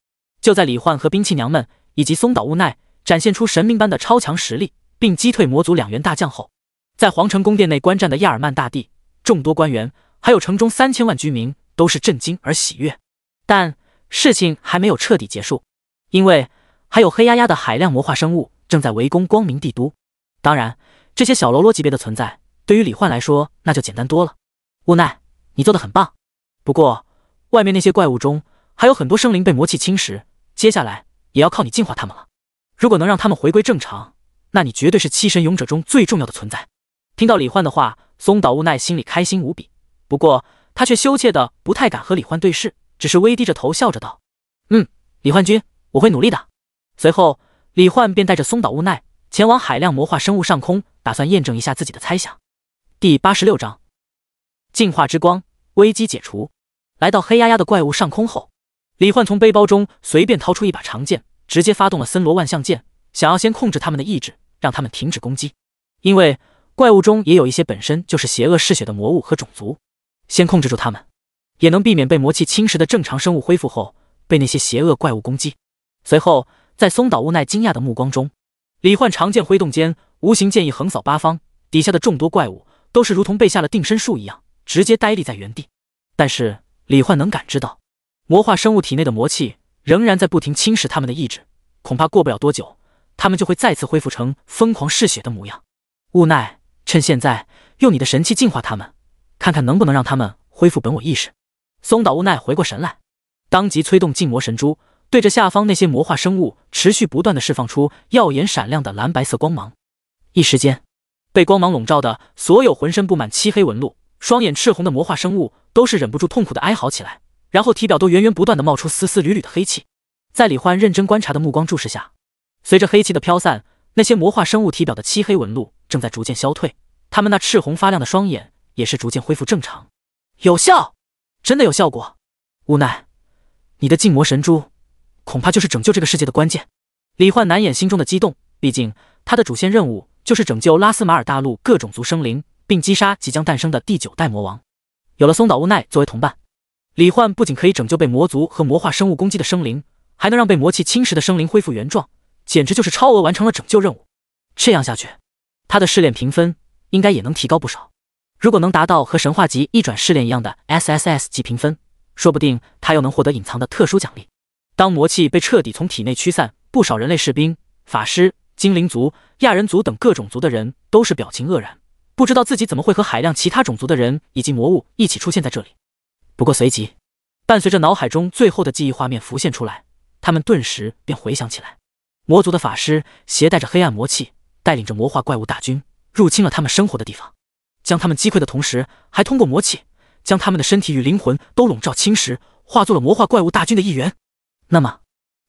就在李焕和兵器娘们以及松岛悟奈展现出神明般的超强实力，并击退魔族两员大将后，在皇城宫殿内观战的亚尔曼大帝、众多官员还有城中3000万居民都是震惊而喜悦。但事情还没有彻底结束，因为还有黑压压的海量魔化生物正在围攻光明帝都。当然，这些小喽啰级别的存在对于李焕来说那就简单多了。悟奈，你做得很棒，不过外面那些怪物中还有很多生灵被魔气侵蚀，接下来也要靠你净化他们了。如果能让他们回归正常，那你绝对是七神勇者中最重要的存在。听到李焕的话，松岛悟奈心里开心无比，不过他却羞怯的不太敢和李焕对视，只是微低着头笑着道：李焕君，我会努力的。随后李焕便带着松岛悟奈前往海量魔化生物上空，打算验证一下自己的猜想。第86章净化之光，危机解除。来到黑压压的怪物上空后，李焕从背包中随便掏出一把长剑，直接发动了森罗万象剑，想要先控制他们的意志，让他们停止攻击。因为怪物中也有一些本身就是邪恶嗜血的魔物和种族，先控制住他们，也能避免被魔气侵蚀的正常生物恢复后被那些邪恶怪物攻击。随后在松岛悟奈惊讶的目光中，李焕长剑挥动间，无形剑意横扫八方，底下的众多怪物都是如同被下了定身术一样，直接呆立在原地。但是李焕能感知到，魔化生物体内的魔气仍然在不停侵蚀他们的意志，恐怕过不了多久，他们就会再次恢复成疯狂嗜血的模样。悟奈，趁现在用你的神器净化他们，看看能不能让他们恢复本我意识。松岛悟奈回过神来，当即催动禁魔神珠，对着下方那些魔化生物持续不断地释放出耀眼闪亮的蓝白色光芒。一时间，被光芒笼罩的所有浑身布满漆黑纹路、双眼赤红的魔化生物都是忍不住痛苦地哀嚎起来，然后体表都源源不断地冒出丝丝缕缕的黑气。在李焕认真观察的目光注视下，随着黑气的飘散，那些魔化生物体表的漆黑纹路正在逐渐消退，他们那赤红发亮的双眼也是逐渐恢复正常。有效，真的有效果。无奈，你的禁魔神珠恐怕就是拯救这个世界的关键。李焕难掩心中的激动，毕竟他的主线任务就是拯救拉斯马尔大陆各种族生灵，并击杀即将诞生的第9代魔王。有了松岛悟奈作为同伴，李焕不仅可以拯救被魔族和魔化生物攻击的生灵，还能让被魔气侵蚀的生灵恢复原状，简直就是超额完成了拯救任务。这样下去，他的试炼评分应该也能提高不少。如果能达到和神话级一转试炼一样的 SSS 级评分，说不定他又能获得隐藏的特殊奖励。当魔气被彻底从体内驱散，不少人类士兵、法师、精灵族、亚人族等各种族的人都是表情愕然，不知道自己怎么会和海量其他种族的人以及魔物一起出现在这里。不过随即，伴随着脑海中最后的记忆画面浮现出来，他们顿时便回想起来，魔族的法师携带着黑暗魔气，带领着魔化怪物大军入侵了他们生活的地方，将他们击溃的同时，还通过魔气将他们的身体与灵魂都笼罩侵蚀，化作了魔化怪物大军的一员。那么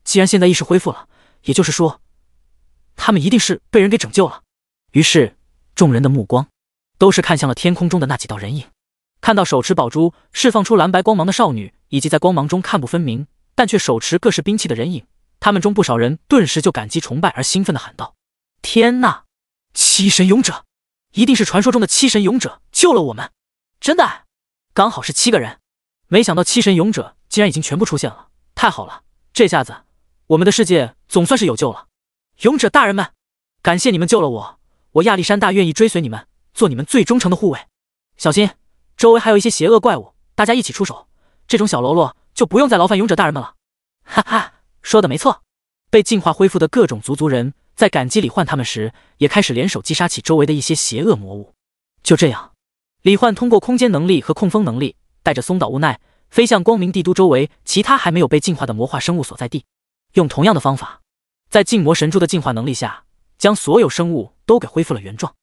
既然现在意识恢复了，也就是说他们一定是被人给拯救了。于是众人的目光都是看向了天空中的那几道人影，看到手持宝珠释放出蓝白光芒的少女，以及在光芒中看不分明但却手持各式兵器的人影，他们中不少人顿时就感激崇拜而兴奋地喊道：天哪，七神勇者，一定是传说中的七神勇者救了我们，真的刚好是7个人，没想到七神勇者竟然已经全部出现了，太好了，这下子我们的世界总算是有救了。勇者大人们，感谢你们救了我，我亚历山大愿意追随你们，做你们最忠诚的护卫。小心，周围还有一些邪恶怪物，大家一起出手，这种小喽啰就不用再劳烦勇者大人们了。哈哈，说的没错。被进化恢复的各种族人，在感激李焕他们时，也开始联手击杀起周围的一些邪恶魔物。就这样，李焕通过空间能力和控风能力，带着松岛无奈飞向光明帝都周围其他还没有被进化的魔化生物所在地，用同样的方法，在禁魔神珠的进化能力下，将所有生物都给恢复了原状。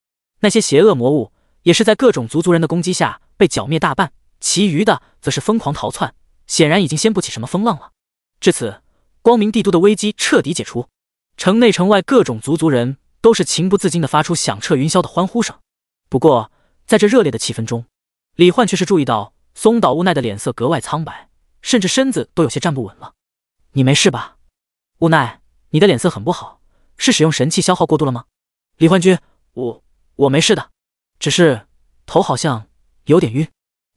那些邪恶魔物也是在各种族人的攻击下被剿灭大半，其余的则是疯狂逃窜，显然已经掀不起什么风浪了。至此，光明帝都的危机彻底解除，城内城外各种族人都是情不自禁地发出响彻云霄的欢呼声。不过，在这热烈的气氛中，李焕却是注意到松岛无奈的脸色格外苍白，甚至身子都有些站不稳了。你没事吧？无奈，你的脸色很不好，是使用神器消耗过度了吗？李焕君，我没事的，只是头好像有点晕。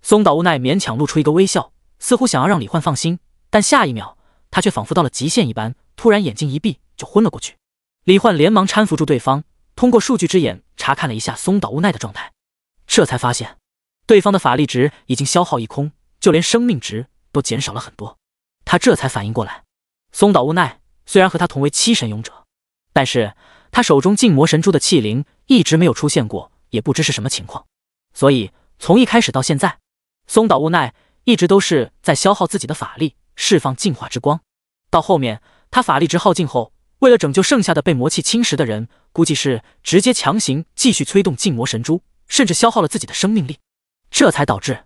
松岛无奈勉强露出一个微笑，似乎想要让李焕放心，但下一秒他却仿佛到了极限一般，突然眼睛一闭就昏了过去。李焕连忙搀扶住对方，通过数据之眼查看了一下松岛无奈的状态，这才发现对方的法力值已经消耗一空，就连生命值都减少了很多。他这才反应过来，松岛无奈虽然和他同为七神勇者，但是他手中禁魔神珠的气灵一直没有出现过，也不知是什么情况。所以从一开始到现在，松岛无奈一直都是在消耗自己的法力，释放净化之光。到后面他法力值耗尽后，为了拯救剩下的被魔气侵蚀的人，估计是直接强行继续催动禁魔神珠，甚至消耗了自己的生命力，这才导致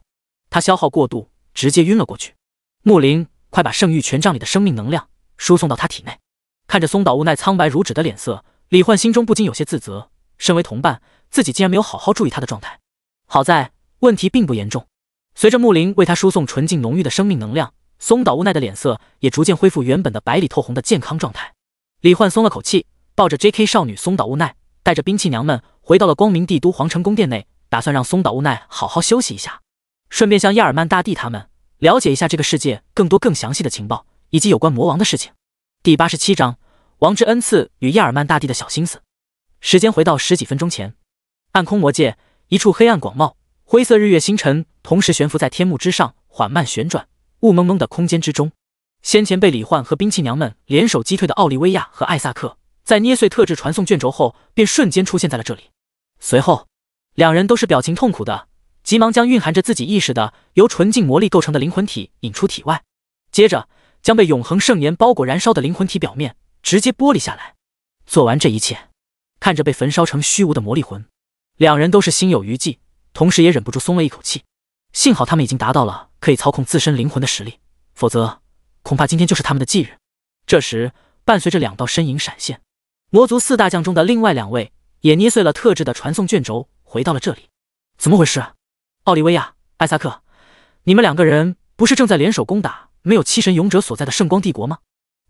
他消耗过度，直接晕了过去。木灵，快把圣域权杖里的生命能量输送到他体内。看着松岛无奈苍白如纸的脸色，李焕心中不禁有些自责，身为同伴，自己竟然没有好好注意他的状态。好在问题并不严重，随着木灵为他输送纯净浓郁的生命能量，松岛无奈的脸色也逐渐恢复原本的白里透红的健康状态。李焕松了口气，抱着 JK 少女松岛无奈，带着兵器娘们回到了光明帝都皇城宫殿内，打算让松岛无奈好好休息一下，顺便向亚尔曼大帝他们了解一下这个世界更多更详细的情报，以及有关魔王的事情。第87章，王之恩赐与亚尔曼大帝的小心思。时间回到10几分钟前，暗空魔界一处黑暗广袤、灰色日月星辰同时悬浮在天幕之上，缓慢旋转，雾蒙蒙的空间之中。先前被李焕和兵器娘们联手击退的奥利维亚和艾萨克，在捏碎特制传送卷轴后，便瞬间出现在了这里。随后，两人都是表情痛苦的，急忙将蕴含着自己意识的由纯净魔力构成的灵魂体引出体外，接着将被永恒圣炎包裹燃烧的灵魂体表面直接剥离下来。做完这一切，看着被焚烧成虚无的魔力魂，两人都是心有余悸，同时也忍不住松了一口气。幸好他们已经达到了可以操控自身灵魂的实力，否则恐怕今天就是他们的忌日。这时，伴随着两道身影闪现，魔族4大将中的另外2位也捏碎了特制的传送卷轴，回到了这里。怎么回事？奥利维亚、艾萨克，你们2个人不是正在联手攻打没有七神勇者所在的圣光帝国吗？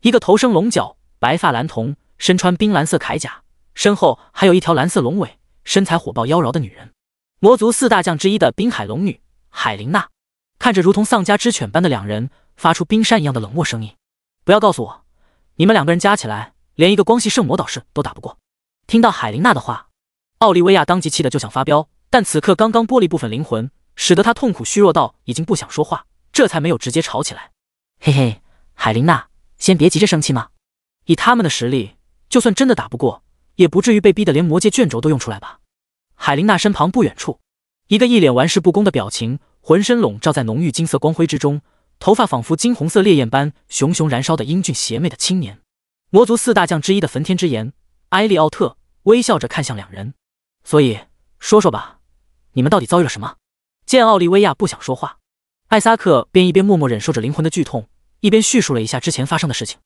一个头生龙角、白发蓝瞳、身穿冰蓝色铠甲，身后还有一条蓝色龙尾、身材火爆妖娆的女人，魔族4大将之一的冰海龙女海琳娜。看着如同丧家之犬般的两人，发出冰山一样的冷漠声音：“不要告诉我，你们2个人加起来连一个光系圣魔导士都打不过。”听到海琳娜的话，奥利维亚当即气得就想发飙，但此刻刚刚剥离部分灵魂，使得他痛苦虚弱到已经不想说话，这才没有直接吵起来。嘿嘿，海琳娜，先别急着生气嘛。以他们的实力，就算真的打不过，也不至于被逼得连魔界卷轴都用出来吧。海琳娜身旁不远处，一个一脸玩世不恭的表情，浑身笼罩在浓郁金色光辉之中，头发仿佛金红色烈焰般熊熊燃烧的英俊邪魅的青年，魔族4大将之一的焚天之炎埃利奥特微笑着看向两人。所以说说吧，你们到底遭遇了什么？见奥利维亚不想说话，艾萨克便一边默默忍受着灵魂的剧痛，一边叙述了一下之前发生的事情。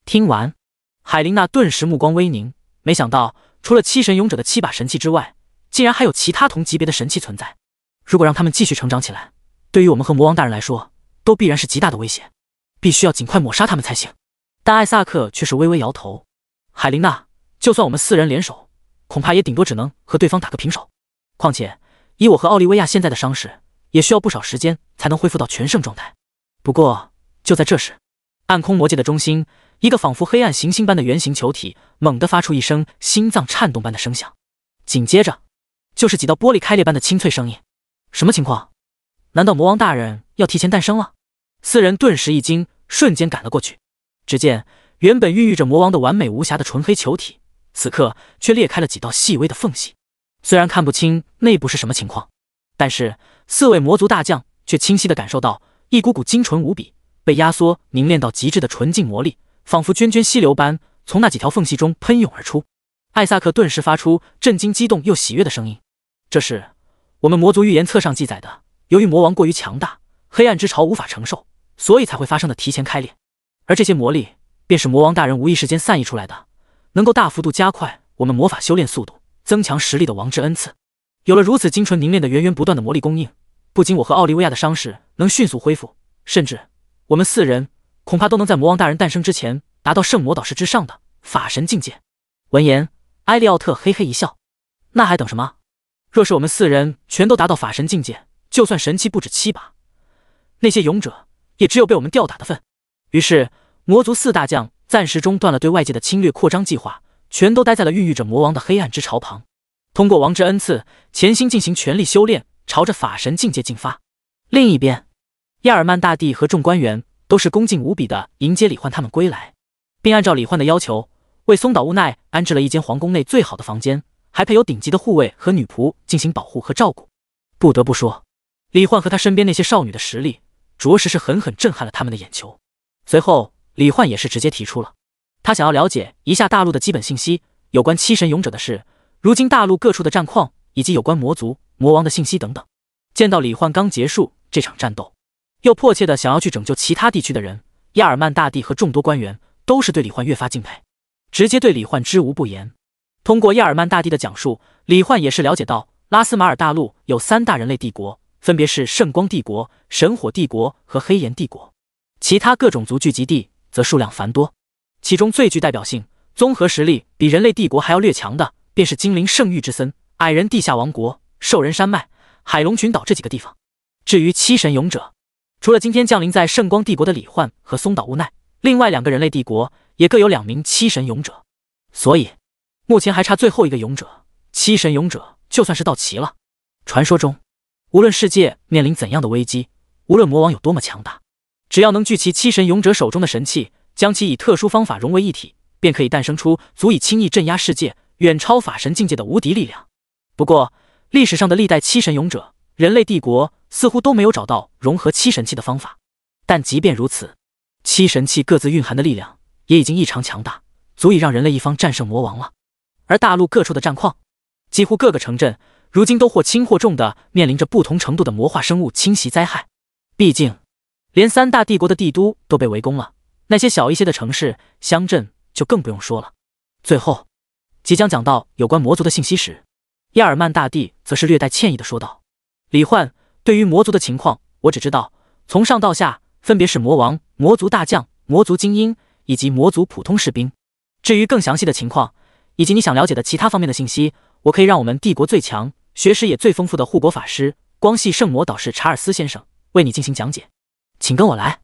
听完，海琳娜顿时目光微凝，没想到除了七神勇者的7把神器之外，竟然还有其他同级别的神器存在。如果让他们继续成长起来，对于我们和魔王大人来说，都必然是极大的威胁，必须要尽快抹杀他们才行。但艾萨克却是微微摇头：“海琳娜，就算我们4人联手，恐怕也顶多只能和对方打个平手。况且，以我和奥利维亚现在的伤势，也需要不少时间才能恢复到全盛状态。”不过，就在这时，暗空魔界的中心，一个仿佛黑暗行星般的圆形球体猛地发出一声心脏颤动般的声响，紧接着就是几道玻璃开裂般的清脆声音。什么情况？难道魔王大人要提前诞生了？四人顿时一惊，瞬间赶了过去。只见原本孕育着魔王的完美无瑕的纯黑球体，此刻却裂开了几道细微的缝隙。虽然看不清内部是什么情况，但是四位魔族大将却清晰地感受到一股股精纯无比、被压缩凝练到极致的纯净魔力，仿佛涓涓溪流般从那几条缝隙中喷涌而出。艾萨克顿时发出震惊、激动又喜悦的声音：“这是我们魔族预言册上记载的，由于魔王过于强大，黑暗之潮无法承受，所以才会发生的提前开裂。而这些魔力便是魔王大人无意识间散溢出来的，能够大幅度加快我们魔法修炼速度，增强实力的王之恩赐。有了如此精纯凝练的源源不断的魔力供应，不仅我和奥利维亚的伤势能迅速恢复，甚至我们四人恐怕都能在魔王大人诞生之前达到圣魔导师之上的法神境界。”闻言，埃利奥特嘿嘿一笑：“那还等什么？若是我们四人全都达到法神境界，就算神器不止7把，那些勇者也只有被我们吊打的份。”于是魔族四大将暂时中断了对外界的侵略扩张计划，全都待在了孕育着魔王的黑暗之潮旁，通过王之恩赐潜心进行全力修炼，朝着法神境界进发。另一边，亚尔曼大帝和众官员都是恭敬无比地迎接李焕他们归来，并按照李焕的要求为松岛无奈安置了一间皇宫内最好的房间，还配有顶级的护卫和女仆进行保护和照顾。不得不说，李焕和他身边那些少女的实力着实是狠狠震撼了他们的眼球。随后李焕也是直接提出了他想要了解一下大陆的基本信息，有关七神勇者的事，如今大陆各处的战况，以及有关魔族魔王的信息等等。见到李焕刚结束这场战斗，又迫切的想要去拯救其他地区的人，亚尔曼大帝和众多官员都是对李焕越发敬佩，直接对李焕知无不言。通过亚尔曼大帝的讲述，李焕也是了解到拉斯马尔大陆有3大人类帝国，分别是圣光帝国、神火帝国和黑岩帝国，其他各种族聚集地则数量繁多。其中最具代表性、综合实力比人类帝国还要略强的，便是精灵圣域之森、矮人地下王国、兽人山脉、海龙群岛这几个地方。至于七神勇者，除了今天降临在圣光帝国的李焕和松岛无奈，另外2个人类帝国也各有2名七神勇者，所以目前还差最后一个勇者，七神勇者就算是到齐了。传说中，无论世界面临怎样的危机，无论魔王有多么强大，只要能聚齐七神勇者手中的神器，将其以特殊方法融为一体，便可以诞生出足以轻易镇压世界、远超法神境界的无敌力量。不过历史上的历代七神勇者，人类帝国似乎都没有找到融合七神器的方法。但即便如此，七神器各自蕴含的力量也已经异常强大，足以让人类一方战胜魔王了。而大陆各处的战况，几乎各个城镇如今都或轻或重地面临着不同程度的魔化生物侵袭灾害。毕竟连3大帝国的帝都都被围攻了，那些小一些的城市、乡镇就更不用说了。最后即将讲到有关魔族的信息时，亚尔曼大帝则是略带歉意地说道：“李焕，对于魔族的情况，我只知道从上到下分别是魔王、魔族大将、魔族精英以及魔族普通士兵。至于更详细的情况，以及你想了解的其他方面的信息，我可以让我们帝国最强、学识也最丰富的护国法师光系圣魔导师查尔斯先生为你进行讲解。请跟我来。”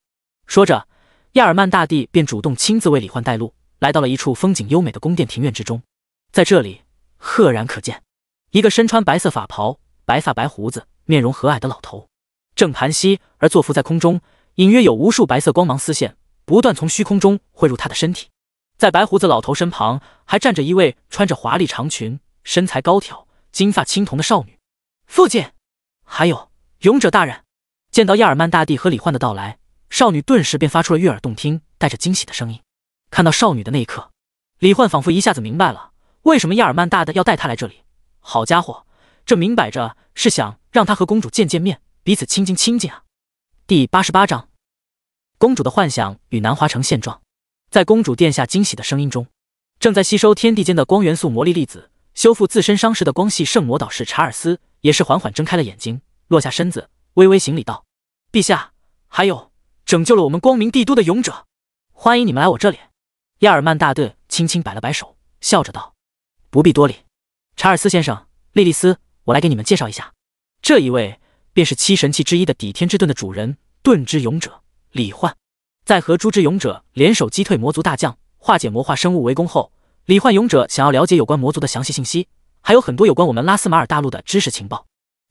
说着，亚尔曼大帝便主动亲自为李焕带路，来到了一处风景优美的宫殿庭院之中。在这里赫然可见一个身穿白色法袍、白发白胡子、面容和蔼的老头，正盘膝而坐伏在空中，隐约有无数白色光芒丝线不断从虚空中汇入他的身体。在白胡子老头身旁还站着一位穿着华丽长裙、身材高挑、金发青铜的少女。父亲，还有勇者大人。见到亚尔曼大帝和李焕的到来，少女顿时便发出了悦耳动听、带着惊喜的声音。看到少女的那一刻，李焕仿佛一下子明白了为什么亚尔曼大帝要带他来这里。好家伙，这明摆着是想让他和公主见见面，彼此亲近亲近啊。第88章，公主的幻想与南华城现状。在公主殿下惊喜的声音中，正在吸收天地间的光元素魔力粒子，修复自身伤势的光系圣魔导士查尔斯也是缓缓睁开了眼睛，落下身子，微微行礼道：“陛下，还有拯救了我们光明帝都的勇者，欢迎你们来我这里。”亚尔曼大帝轻轻摆了摆手，笑着道：“不必多礼，查尔斯先生，莉莉丝，我来给你们介绍一下，这一位便是七神器之一的抵天之盾的主人，盾之勇者李焕。”在和朱之勇者联手击退魔族大将，化解魔化生物围攻后，李焕勇者想要了解有关魔族的详细信息，还有很多有关我们拉斯马尔大陆的知识情报。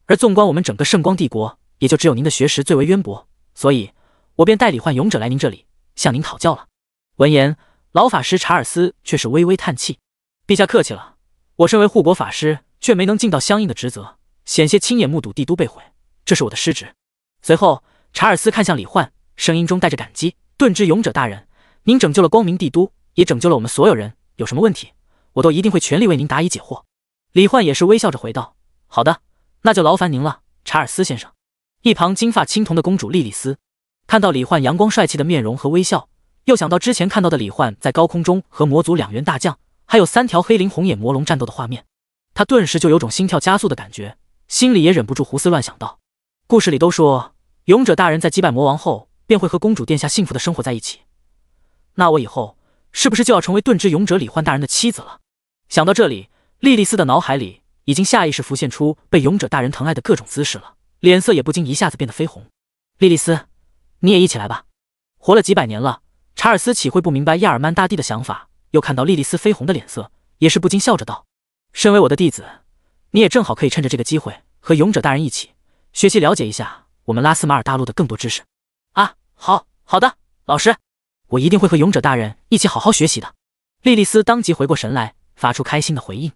而纵观我们整个圣光帝国，也就只有您的学识最为渊博，所以我便带李焕勇者来您这里，向您讨教了。闻言，老法师查尔斯却是微微叹气：“陛下客气了，我身为护国法师，却没能尽到相应的职责，险些亲眼目睹帝都被毁，这是我的失职。”随后，查尔斯看向李焕，声音中带着感激：“盾之勇者大人，您拯救了光明帝都，也拯救了我们所有人，有什么问题，我都一定会全力为您答疑解惑。”李焕也是微笑着回道：“好的，那就劳烦您了，查尔斯先生。”一旁金发青铜的公主莉莉丝看到李焕阳光帅气的面容和微笑，又想到之前看到的李焕在高空中和魔族2员大将还有3条黑灵红眼魔龙战斗的画面，她顿时就有种心跳加速的感觉，心里也忍不住胡思乱想道：故事里都说勇者大人在击败魔王后便会和公主殿下幸福的生活在一起，那我以后是不是就要成为盾之勇者李焕大人的妻子了？想到这里，莉莉丝的脑海里已经下意识浮现出被勇者大人疼爱的各种姿势了，脸色也不禁一下子变得绯红。莉莉丝，你也一起来吧。活了几百年了，查尔斯岂会不明白亚尔曼大帝的想法？又看到莉莉丝绯红的脸色，也是不禁笑着道：身为我的弟子，你也正好可以趁着这个机会和勇者大人一起学习了解一下我们拉斯马尔大陆的更多知识。啊，好的，老师，我一定会和勇者大人一起好好学习的。莉莉丝当即回过神来，发出开心的回应。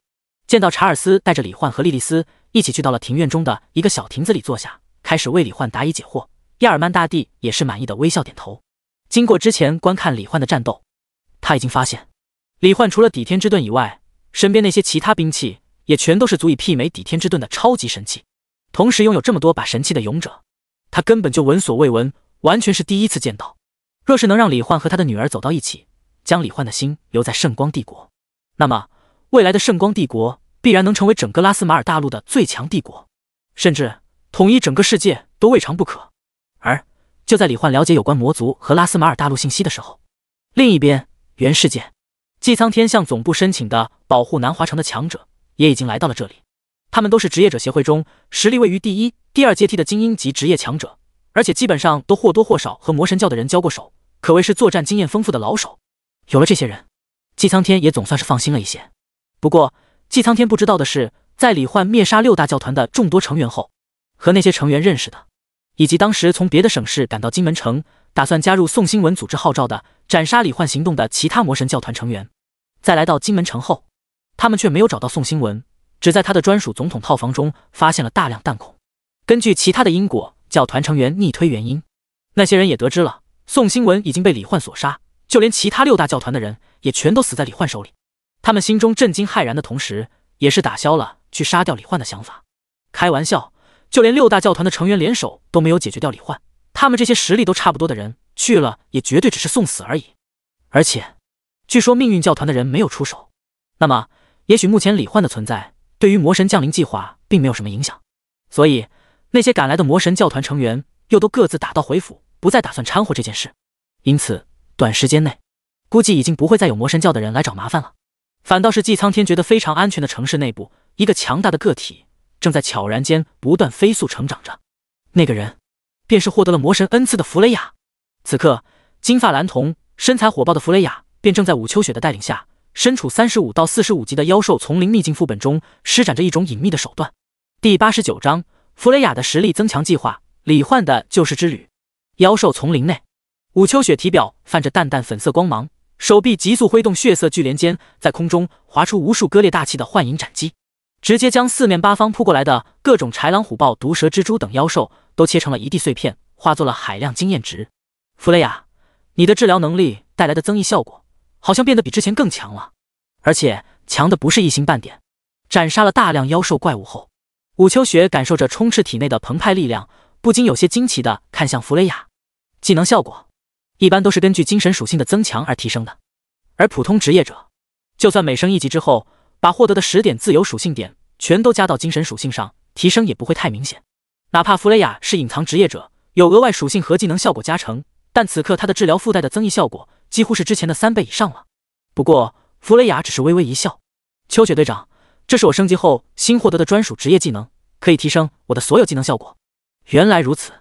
见到查尔斯带着李焕和莉莉丝一起去到了庭院中的一个小亭子里坐下，开始为李焕答疑解惑，亚尔曼大帝也是满意的微笑点头。经过之前观看李焕的战斗，他已经发现李焕除了抵天之盾以外，身边那些其他兵器也全都是足以媲美抵天之盾的超级神器，同时拥有这么多把神器的勇者，他根本就闻所未闻，完全是第一次见到。若是能让李焕和他的女儿走到一起，将李焕的心留在圣光帝国，那么未来的圣光帝国必然能成为整个拉斯马尔大陆的最强帝国，甚至统一整个世界都未尝不可。而就在李焕了解有关魔族和拉斯马尔大陆信息的时候，另一边原世界，祭苍天向总部申请的保护南华城的强者也已经来到了这里。他们都是职业者协会中实力位于第1、第2阶梯的精英级职业强者，而且基本上都或多或少和魔神教的人交过手，可谓是作战经验丰富的老手。有了这些人，祭苍天也总算是放心了一些。不过祭苍天不知道的是，在李焕灭杀6大教团的众多成员后，和那些成员认识的，以及当时从别的省市赶到金门城打算加入宋兴文组织号召的斩杀李焕行动的其他魔神教团成员，在来到金门城后，他们却没有找到宋兴文，只在他的专属总统套房中发现了大量弹孔。根据其他的因果教团成员逆推原因，那些人也得知了宋兴文已经被李焕所杀，就连其他6大教团的人也全都死在李焕手里。他们心中震惊骇然的同时，也是打消了去杀掉李焕的想法。开玩笑，就连6大教团的成员联手都没有解决掉李焕，他们这些实力都差不多的人去了也绝对只是送死而已。而且据说命运教团的人没有出手，那么也许目前李焕的存在对于魔神降临计划并没有什么影响，所以那些赶来的魔神教团成员又都各自打道回府，不再打算掺和这件事。因此短时间内估计已经不会再有魔神教的人来找麻烦了。反倒是祭苍天觉得非常安全的城市内部，一个强大的个体正在悄然间不断飞速成长着。那个人便是获得了魔神恩赐的弗雷雅。此刻金发蓝瞳身材火爆的弗雷雅便正在武秋雪的带领下，身处35到45级的妖兽丛林秘境副本中施展着一种隐秘的手段。第89章弗雷雅的实力增强计划，李焕的救世之旅。妖兽丛林内，武秋雪体表泛着淡淡粉色光芒，手臂急速挥动血色巨镰间，在空中划出无数割裂大气的幻影斩击，直接将四面八方扑过来的各种豺狼虎豹毒蛇蜘蛛等妖兽都切成了一地碎片，化作了海量经验值。弗雷雅，你的治疗能力带来的增益效果好像变得比之前更强了，而且强的不是一星半点。斩杀了大量妖兽怪物后，武秋雪感受着充斥体内的澎湃力量，不禁有些惊奇地看向弗雷雅。技能效果一般都是根据精神属性的增强而提升的，而普通职业者就算每升1级之后，把获得的10点自由属性点全都加到精神属性上，提升也不会太明显。哪怕弗雷雅是隐藏职业者，有额外属性和技能效果加成，但此刻他的治疗附带的增益效果几乎是之前的3倍以上了。不过弗雷雅只是微微一笑，秋雪队长，这是我升级后新获得的专属职业技能，可以提升我的所有技能效果。原来如此，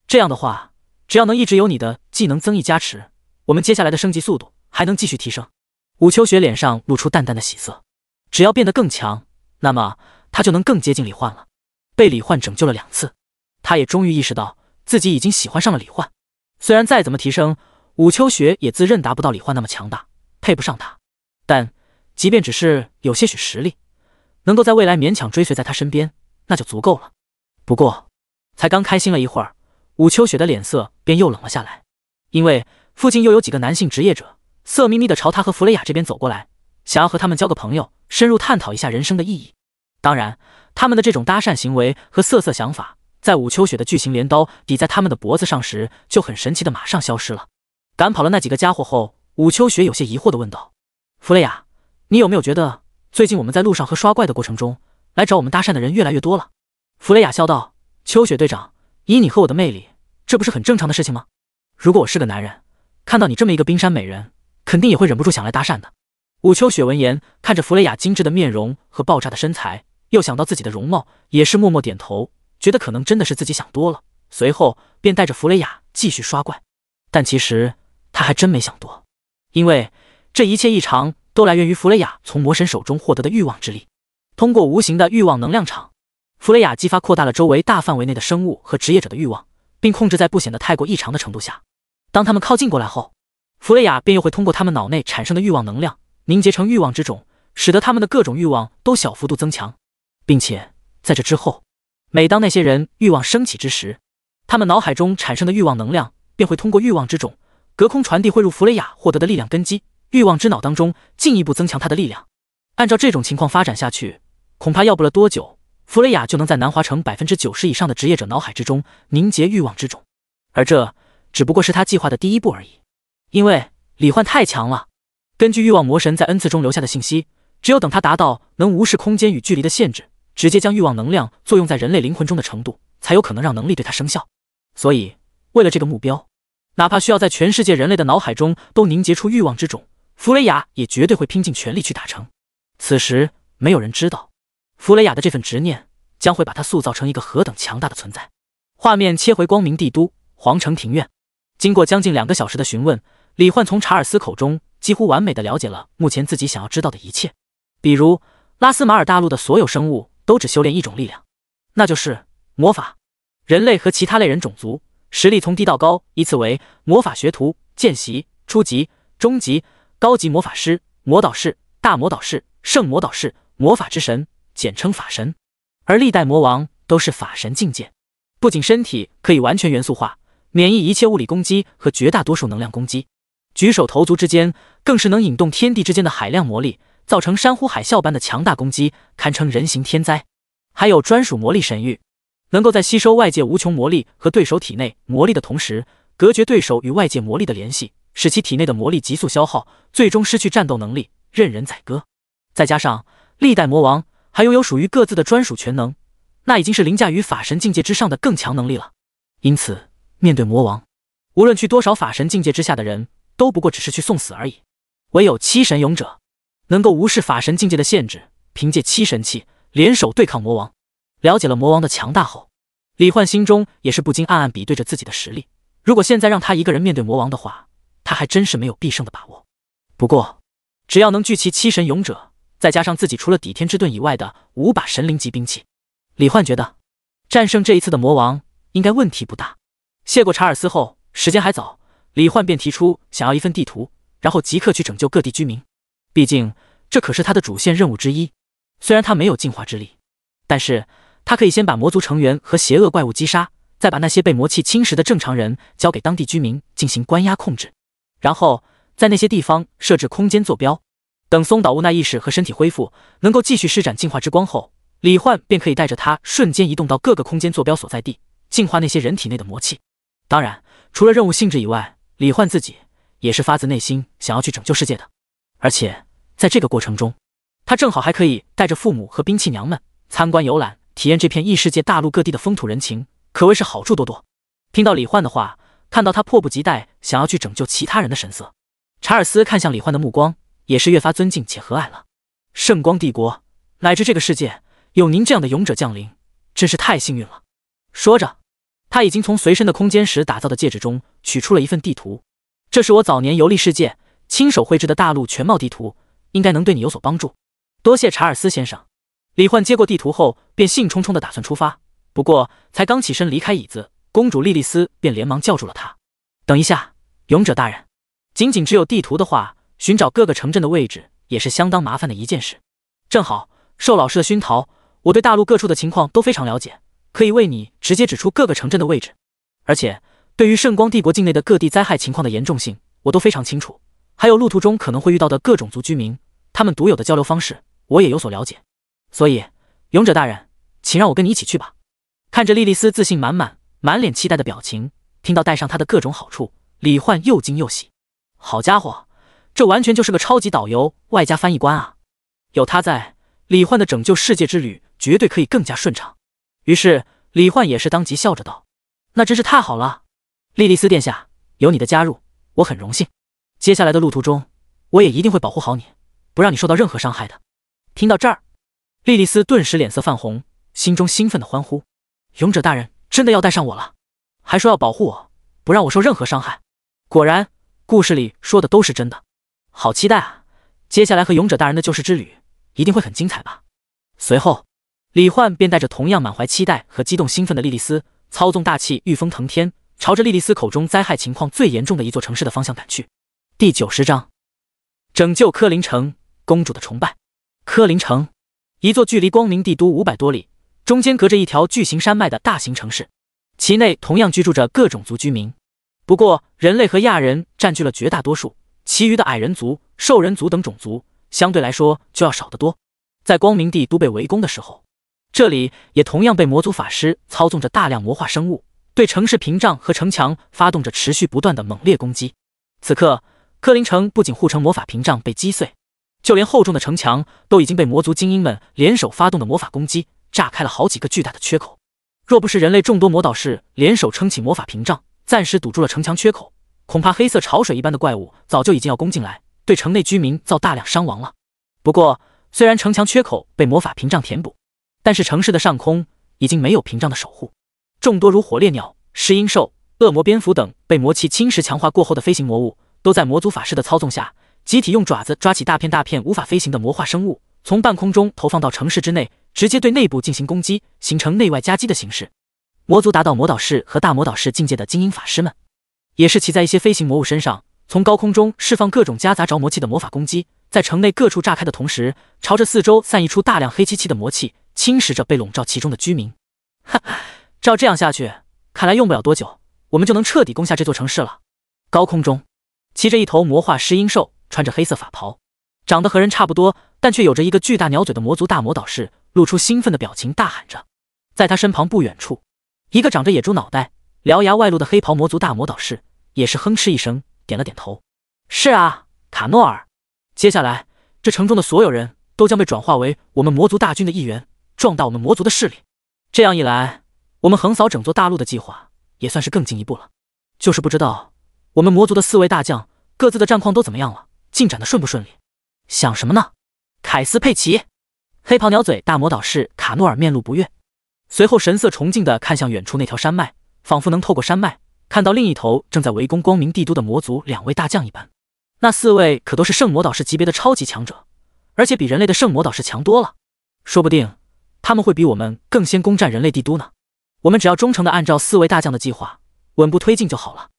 这样的话只要能一直有你的技技能增益加持，我们接下来的升级速度还能继续提升。武秋雪脸上露出淡淡的喜色，只要变得更强，那么他就能更接近李焕了。被李焕拯救了2次，他也终于意识到自己已经喜欢上了李焕。虽然再怎么提升，武秋雪也自认达不到李焕那么强大，配不上他，但即便只是有些许实力，能够在未来勉强追随在他身边，那就足够了。不过才刚开心了一会儿，武秋雪的脸色便又冷了下来，因为附近又有几个男性职业者色眯眯地朝他和弗雷雅这边走过来，想要和他们交个朋友，深入探讨一下人生的意义。当然，他们的这种搭讪行为和色色想法，在武秋雪的巨型镰刀抵在他们的脖子上时，就很神奇的马上消失了。赶跑了那几个家伙后，武秋雪有些疑惑地问道：“弗雷雅，你有没有觉得最近我们在路上和刷怪的过程中，来找我们搭讪的人越来越多了？”弗雷雅笑道：“秋雪队长，以你和我的魅力，这不是很正常的事情吗？如果我是个男人，看到你这么一个冰山美人，肯定也会忍不住想来搭讪的。”武秋雪闻言，看着弗雷雅精致的面容和爆炸的身材，又想到自己的容貌，也是默默点头，觉得可能真的是自己想多了，随后便带着弗雷雅继续刷怪。但其实他还真没想多，因为这一切异常都来源于弗雷雅从魔神手中获得的欲望之力。通过无形的欲望能量场，弗雷雅激发扩大了周围大范围内的生物和职业者的欲望，并控制在不显得太过异常的程度下。当他们靠近过来后，弗雷雅便又会通过他们脑内产生的欲望能量凝结成欲望之种，使得他们的各种欲望都小幅度增强，并且在这之后，每当那些人欲望升起之时，他们脑海中产生的欲望能量便会通过欲望之种隔空传递汇入弗雷雅获得的力量根基欲望之脑当中，进一步增强他的力量。按照这种情况发展下去，恐怕要不了多久，弗雷雅就能在南华城90%以上的职业者脑海之中凝结欲望之种，而这只不过是他计划的第一步而已。因为李焕太强了，根据欲望魔神在 N 次中留下的信息，只有等他达到能无视空间与距离的限制，直接将欲望能量作用在人类灵魂中的程度，才有可能让能力对他生效。所以为了这个目标，哪怕需要在全世界人类的脑海中都凝结出欲望之种，弗雷雅也绝对会拼尽全力去达成。此时没有人知道，弗雷雅的这份执念将会把他塑造成一个何等强大的存在。画面切回光明帝都皇城庭院，经过将近2个小时的询问，李焕从查尔斯口中几乎完美的了解了目前自己想要知道的一切。比如拉斯马尔大陆的所有生物都只修炼一种力量，那就是魔法。人类和其他类人种族实力从低到高依次为魔法学徒、见习、初级、中级、高级魔法师、魔导士、大魔导士、圣魔导士、魔法之神，简称法神。而历代魔王都是法神境界，不仅身体可以完全元素化，免疫一切物理攻击和绝大多数能量攻击，举手投足之间更是能引动天地之间的海量魔力，造成山呼海啸般的强大攻击，堪称人形天灾。还有专属魔力神域，能够在吸收外界无穷魔力和对手体内魔力的同时，隔绝对手与外界魔力的联系，使其体内的魔力急速消耗，最终失去战斗能力，任人宰割。再加上历代魔王还拥有属于各自的专属全能，那已经是凌驾于法神境界之上的更强能力了。因此面对魔王，无论去多少法神境界之下的人，都不过只是去送死而已。唯有七神勇者能够无视法神境界的限制，凭借七神器联手对抗魔王。了解了魔王的强大后，李焕心中也是不禁暗暗比对着自己的实力，如果现在让他一个人面对魔王的话，他还真是没有必胜的把握。不过只要能聚齐七神勇者，再加上自己除了抵天之盾以外的5把神灵级兵器，李焕觉得战胜这一次的魔王应该问题不大。谢过查尔斯后，时间还早，李焕便提出想要一份地图，然后即刻去拯救各地居民。毕竟这可是他的主线任务之一。虽然他没有进化之力，但是他可以先把魔族成员和邪恶怪物击杀，再把那些被魔气侵蚀的正常人交给当地居民进行关押控制，然后在那些地方设置空间坐标。等松岛无奈意识和身体恢复，能够继续施展进化之光后，李焕便可以带着他瞬间移动到各个空间坐标所在地，净化那些人体内的魔气。当然，除了任务性质以外，李焕自己也是发自内心想要去拯救世界的。而且在这个过程中，他正好还可以带着父母和兵器娘们参观游览，体验这片异世界大陆各地的风土人情，可谓是好处多多。听到李焕的话，看到他迫不及待想要去拯救其他人的神色，查尔斯看向李焕的目光也是越发尊敬且和蔼了。圣光帝国乃至这个世界有您这样的勇者降临，真是太幸运了。说着，他已经从随身的空间时打造的戒指中取出了一份地图，这是我早年游历世界亲手绘制的大陆全貌地图，应该能对你有所帮助。多谢查尔斯先生。李焕接过地图后，便兴冲冲地打算出发，不过才刚起身离开椅子，公主莉莉丝便连忙叫住了他。等一下，勇者大人，仅仅只有地图的话，寻找各个城镇的位置也是相当麻烦的一件事。正好受老师的熏陶，我对大陆各处的情况都非常了解，可以为你直接指出各个城镇的位置。而且对于圣光帝国境内的各地灾害情况的严重性，我都非常清楚，还有路途中可能会遇到的各种族居民，他们独有的交流方式，我也有所了解。所以，勇者大人，请让我跟你一起去吧。看着莉莉丝自信满满、满脸期待的表情，听到带上她的各种好处，李焕又惊又喜。好家伙，这完全就是个超级导游外加翻译官啊！有他在，李焕的拯救世界之旅绝对可以更加顺畅。于是，李焕也是当即笑着道：“那真是太好了，莉莉丝殿下，有你的加入，我很荣幸。接下来的路途中，我也一定会保护好你，不让你受到任何伤害的。”听到这儿，莉莉丝顿时脸色泛红，心中兴奋的欢呼：“勇者大人真的要带上我了，还说要保护我，不让我受任何伤害。果然，故事里说的都是真的，好期待啊！接下来和勇者大人的救世之旅一定会很精彩吧。”随后，李焕便带着同样满怀期待和激动兴奋的莉莉丝，操纵大气御风腾天，朝着莉莉丝口中灾害情况最严重的一座城市的方向赶去。第90章，拯救科林城，公主的崇拜。科林城，一座距离光明帝都500多里，中间隔着一条巨型山脉的大型城市，其内同样居住着各种族居民，不过人类和亚人占据了绝大多数，其余的矮人族、兽人族等种族相对来说就要少得多。在光明帝都被围攻的时候，这里也同样被魔族法师操纵着大量魔化生物，对城市屏障和城墙发动着持续不断的猛烈攻击。此刻，科林城不仅护城魔法屏障被击碎，就连厚重的城墙都已经被魔族精英们联手发动的魔法攻击炸开了好几个巨大的缺口。若不是人类众多魔导士联手撑起魔法屏障，暂时堵住了城墙缺口，恐怕黑色潮水一般的怪物早就已经要攻进来，对城内居民造大量伤亡了。不过，虽然城墙缺口被魔法屏障填补，但是城市的上空已经没有屏障的守护，众多如火烈鸟、噬鹰兽、恶魔蝙蝠等被魔气侵蚀强化过后的飞行魔物，都在魔族法师的操纵下，集体用爪子抓起大片大片无法飞行的魔化生物，从半空中投放到城市之内，直接对内部进行攻击，形成内外夹击的形式。魔族达到魔导士和大魔导士境界的精英法师们，也是骑在一些飞行魔物身上，从高空中释放各种夹杂着魔气的魔法攻击，在城内各处炸开的同时，朝着四周散溢出大量黑漆漆的魔气，侵蚀着被笼罩其中的居民。哈，照这样下去，看来用不了多久，我们就能彻底攻下这座城市了。高空中，骑着一头魔化狮鹰兽，穿着黑色法袍，长得和人差不多，但却有着一个巨大鸟嘴的魔族大魔导士，露出兴奋的表情，大喊着。在他身旁不远处，一个长着野猪脑袋、獠牙外露的黑袍魔族大魔导士，也是哼哧一声，点了点头。是啊，卡诺尔。接下来，这城中的所有人都将被转化为我们魔族大军的一员，壮大我们魔族的势力。这样一来，我们横扫整座大陆的计划也算是更进一步了。就是不知道我们魔族的4位大将各自的战况都怎么样了，进展的顺不顺利？想什么呢？凯斯佩奇。黑袍鸟嘴大魔导士卡诺尔面露不悦，随后神色崇敬地看向远处那条山脉，仿佛能透过山脉看到另一头正在围攻光明帝都的魔族2位大将一般。那4位可都是圣魔导士级别的超级强者，而且比人类的圣魔导士强多了，说不定他们会比我们更先攻占人类帝都呢。我们只要忠诚地按照4位大将的计划稳步推进就好了。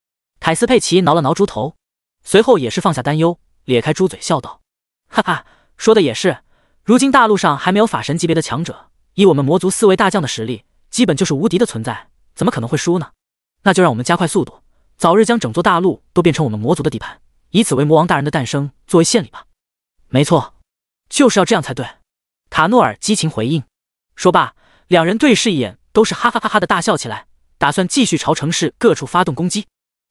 凯斯佩奇挠了挠猪头，随后也是放下担忧，咧开猪嘴笑道：哈哈，说的也是，如今大陆上还没有法神级别的强者，以我们魔族4位大将的实力，基本就是无敌的存在，怎么可能会输呢？那就让我们加快速度，早日将整座大陆都变成我们魔族的地盘，以此为魔王大人的诞生作为献礼吧。没错，就是要这样才对。卡诺尔激情回应。说罢，两人对视一眼，都是哈哈哈哈的大笑起来，打算继续朝城市各处发动攻击。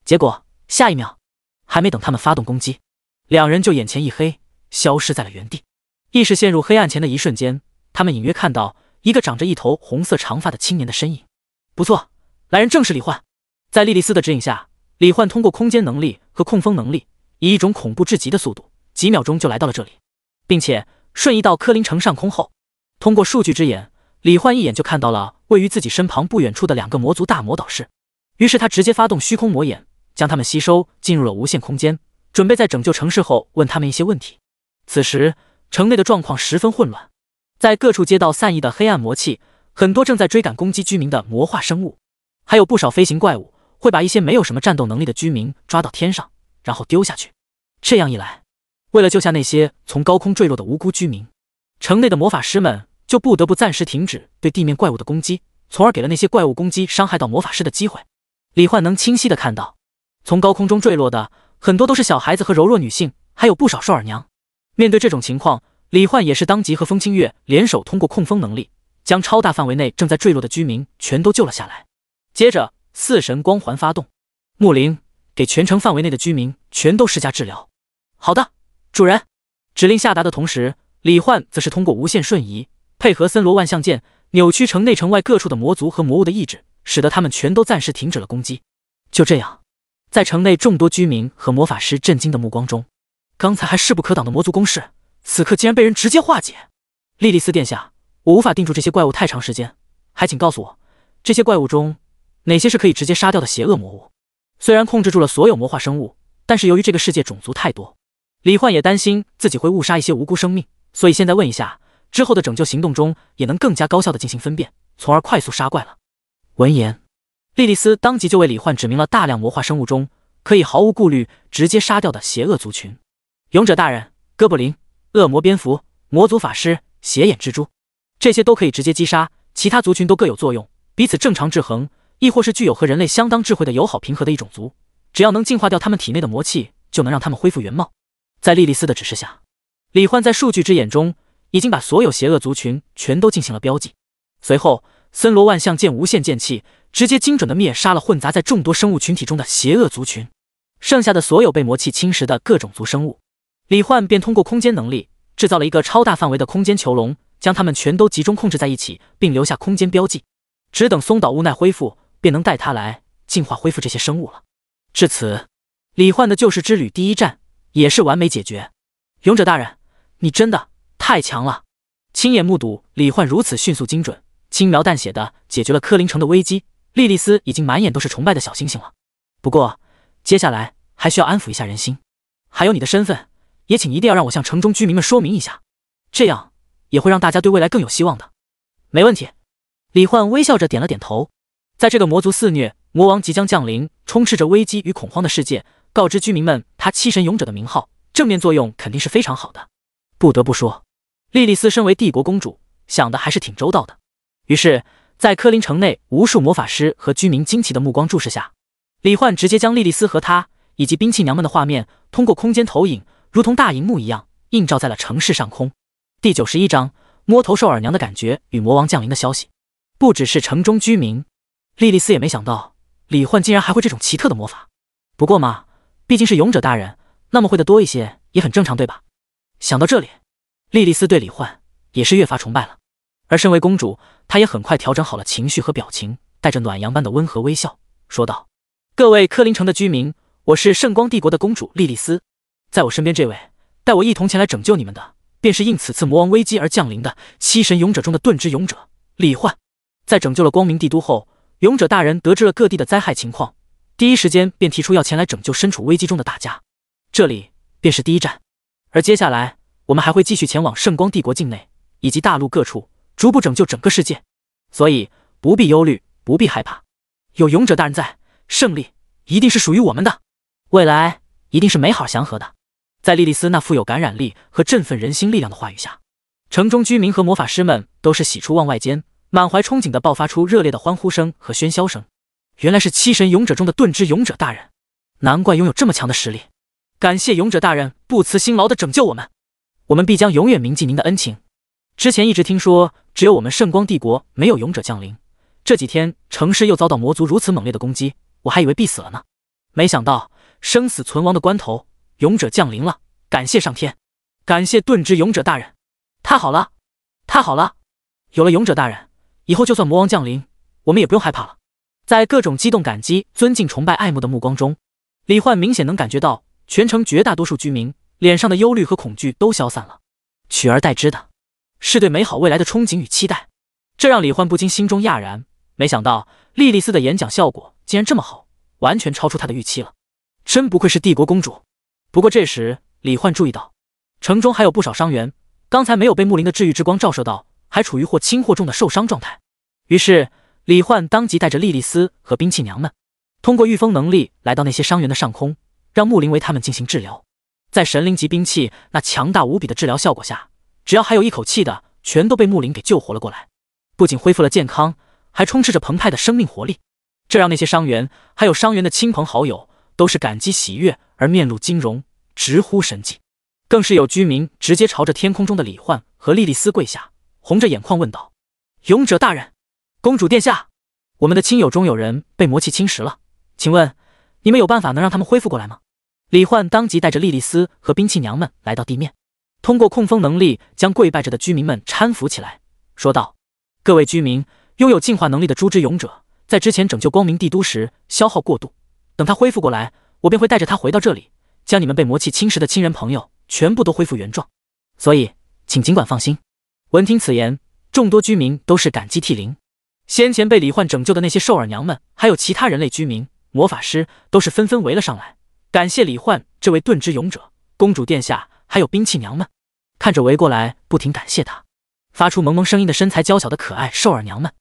结果下一秒，还没等他们发动攻击，两人就眼前一黑，消失在了原地。意识陷入黑暗前的一瞬间，他们隐约看到一个长着一头红色长发的青年的身影。不错，来人正是李焕。在莉莉丝的指引下，李焕通过空间能力和控风能力，以一种恐怖至极的速度，几秒钟就来到了这里，并且瞬移到科林城上空后，通过数据之眼，李焕一眼就看到了位于自己身旁不远处的2个魔族大魔导士。于是他直接发动虚空魔眼，将他们吸收进入了无限空间，准备在拯救城市后问他们一些问题。此时城内的状况十分混乱，在各处街道散逸的黑暗魔气，很多正在追赶攻击居民的魔化生物，还有不少飞行怪物会把一些没有什么战斗能力的居民抓到天上，然后丢下去。这样一来，为了救下那些从高空坠落的无辜居民，城内的魔法师们就不得不暂时停止对地面怪物的攻击，从而给了那些怪物攻击伤害到魔法师的机会。李焕能清晰地看到，从高空中坠落的很多都是小孩子和柔弱女性，还有不少兽耳娘。面对这种情况，李焕也是当即和风清月联手，通过控风能力将超大范围内正在坠落的居民全都救了下来。接着4神光环发动，木灵给全城范围内的居民全都施加治疗。好的，主人。指令下达的同时，李焕则是通过无限瞬移，配合森罗万象剑，扭曲城内城外各处的魔族和魔物的意志，使得他们全都暂时停止了攻击。就这样，在城内众多居民和魔法师震惊的目光中，刚才还势不可挡的魔族攻势，此刻竟然被人直接化解。莉莉丝殿下，我无法定住这些怪物太长时间，还请告诉我，这些怪物中哪些是可以直接杀掉的邪恶魔物？虽然控制住了所有魔化生物，但是由于这个世界种族太多，李焕也担心自己会误杀一些无辜生命，所以现在问一下，之后的拯救行动中也能更加高效地进行分辨，从而快速杀怪了。闻言，莉莉丝当即就为李焕指明了大量魔化生物中可以毫无顾虑直接杀掉的邪恶族群。勇者大人，哥布林、恶魔蝙蝠、魔族法师、斜眼蜘蛛，这些都可以直接击杀，其他族群都各有作用，彼此正常制衡，亦或是具有和人类相当智慧的友好平和的一种族，只要能净化掉他们体内的魔气，就能让他们恢复原貌。在莉莉丝的指示下，李焕在数据之眼中已经把所有邪恶族群全都进行了标记。随后森罗万象剑无限剑气直接精准地灭杀了混杂在众多生物群体中的邪恶族群，剩下的所有被魔气侵蚀的各种族生物，李焕便通过空间能力制造了一个超大范围的空间囚笼，将它们全都集中控制在一起，并留下空间标记，只等松岛无奈恢复，便能带他来净化恢复这些生物了。至此，李焕的救世之旅第一战也是完美解决。勇者大人，你真的太强了！亲眼目睹李焕如此迅速精准、轻描淡写的解决了科林城的危机，莉莉丝已经满眼都是崇拜的小星星了。不过接下来还需要安抚一下人心，还有你的身份，也请一定要让我向城中居民们说明一下，这样也会让大家对未来更有希望的。没问题。李焕微笑着点了点头。在这个魔族肆虐、魔王即将降临、充斥着危机与恐慌的世界，告知居民们他七神勇者的名号，正面作用肯定是非常好的。不得不说，莉莉丝身为帝国公主，想的还是挺周到的。于是在科林城内无数魔法师和居民惊奇的目光注视下，李焕直接将莉莉丝和她以及兵器娘们的画面通过空间投影，如同大荧幕一样映照在了城市上空。第91章摸头兽耳娘的感觉与魔王降临的消息。不只是城中居民，莉莉丝也没想到李焕竟然还会这种奇特的魔法。不过嘛，毕竟是勇者大人，那么会的多一些也很正常，对吧？想到这里，莉莉丝对李焕也是越发崇拜了。而身为公主，她也很快调整好了情绪和表情，带着暖阳般的温和微笑说道：各位科林城的居民，我是圣光帝国的公主莉莉丝，在我身边这位带我一同前来拯救你们的，便是应此次魔王危机而降临的七神勇者中的盾之勇者李焕。在拯救了光明帝都后，勇者大人得知了各地的灾害情况，第一时间便提出要前来拯救身处危机中的大家。这里便是第一站，而接下来我们还会继续前往圣光帝国境内以及大陆各处，逐步拯救整个世界。所以不必忧虑，不必害怕，有勇者大人在，胜利一定是属于我们的，未来一定是美好祥和的。在莉莉丝那富有感染力和振奋人心力量的话语下，城中居民和魔法师们都是喜出望外间，满怀憧憬地爆发出热烈的欢呼声和喧嚣声。原来是七神勇者中的盾之勇者大人，难怪拥有这么强的实力。感谢勇者大人不辞辛劳地拯救我们，我们必将永远铭记您的恩情。之前一直听说只有我们圣光帝国没有勇者降临，这几天城市又遭到魔族如此猛烈的攻击，我还以为必死了呢。没想到生死存亡的关头，勇者降临了，感谢上天，感谢盾之勇者大人，太好了，太好了！有了勇者大人，以后就算魔王降临，我们也不用害怕了。在各种激动、感激、尊敬、崇拜、爱慕的目光中，李焕明显能感觉到全城绝大多数居民脸上的忧虑和恐惧都消散了，取而代之的是对美好未来的憧憬与期待。这让李焕不禁心中讶然，没想到莉莉丝的演讲效果竟然这么好，完全超出他的预期了。真不愧是帝国公主。不过这时李焕注意到，城中还有不少伤员，刚才没有被木灵的治愈之光照射到，还处于或轻或重的受伤状态。于是李焕当即带着莉莉丝和兵器娘们，通过御风能力来到那些伤员的上空，让木灵为他们进行治疗。在神灵级兵器那强大无比的治疗效果下，只要还有一口气的，全都被木灵给救活了过来，不仅恢复了健康，还充斥着澎湃的生命活力。这让那些伤员还有伤员的亲朋好友都是感激喜悦而面露惊容，直呼神迹。更是有居民直接朝着天空中的李焕和莉莉丝跪下，红着眼眶问道：勇者大人，公主殿下，我们的亲友中有人被魔气侵蚀了，请问你们有办法能让他们恢复过来吗？李焕当即带着莉莉丝和兵器娘们来到地面，通过控风能力将跪拜着的居民们搀扶起来，说道：各位居民，拥有进化能力的猪之勇者在之前拯救光明帝都时消耗过度，等他恢复过来，我便会带着他回到这里，将你们被魔气侵蚀的亲人朋友全部都恢复原状，所以请尽管放心。闻听此言，众多居民都是感激涕零。先前被李焕拯救的那些兽耳娘们还有其他人类居民、魔法师都是纷纷围了上来，感谢李焕这位盾之勇者、公主殿下还有兵器娘们。看着围过来不停感谢他发出萌萌声音的身材娇小的可爱兽耳娘们，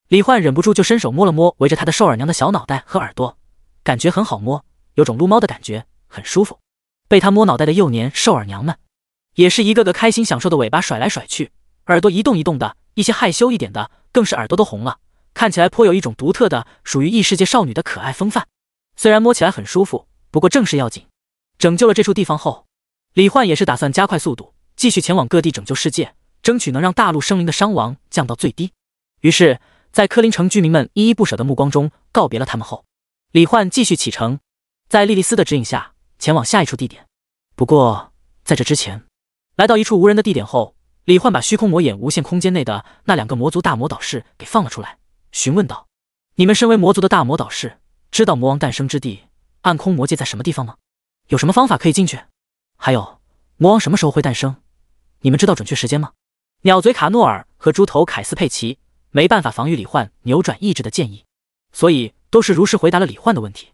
李焕忍不住就伸手摸了摸围着他的兽耳娘的小脑袋和耳朵，感觉很好摸，有种撸猫的感觉，很舒服。被他摸脑袋的幼年兽耳娘们也是一个个开心享受的尾巴甩来甩去，耳朵一动一动的，一些害羞一点的更是耳朵都红了，看起来颇有一种独特的属于异世界少女的可爱风范。虽然摸起来很舒服，不过正事要紧。拯救了这处地方后，李焕也是打算加快速度，继续前往各地拯救世界，争取能让大陆生灵的伤亡降到最低。于是在科林城居民们依依不舍的目光中告别了他们后，李焕继续启程，在莉莉丝的指引下前往下一处地点。不过在这之前，来到一处无人的地点后，李焕把虚空魔眼无限空间内的那2个魔族大魔导士给放了出来，询问道：你们身为魔族的大魔导士，知道魔王诞生之地暗空魔界在什么地方吗？有什么方法可以进去？还有魔王什么时候会诞生？你们知道准确时间吗？鸟嘴卡诺尔和猪头凯斯佩奇没办法防御李焕扭转意志的建议，所以都是如实回答了李焕的问题。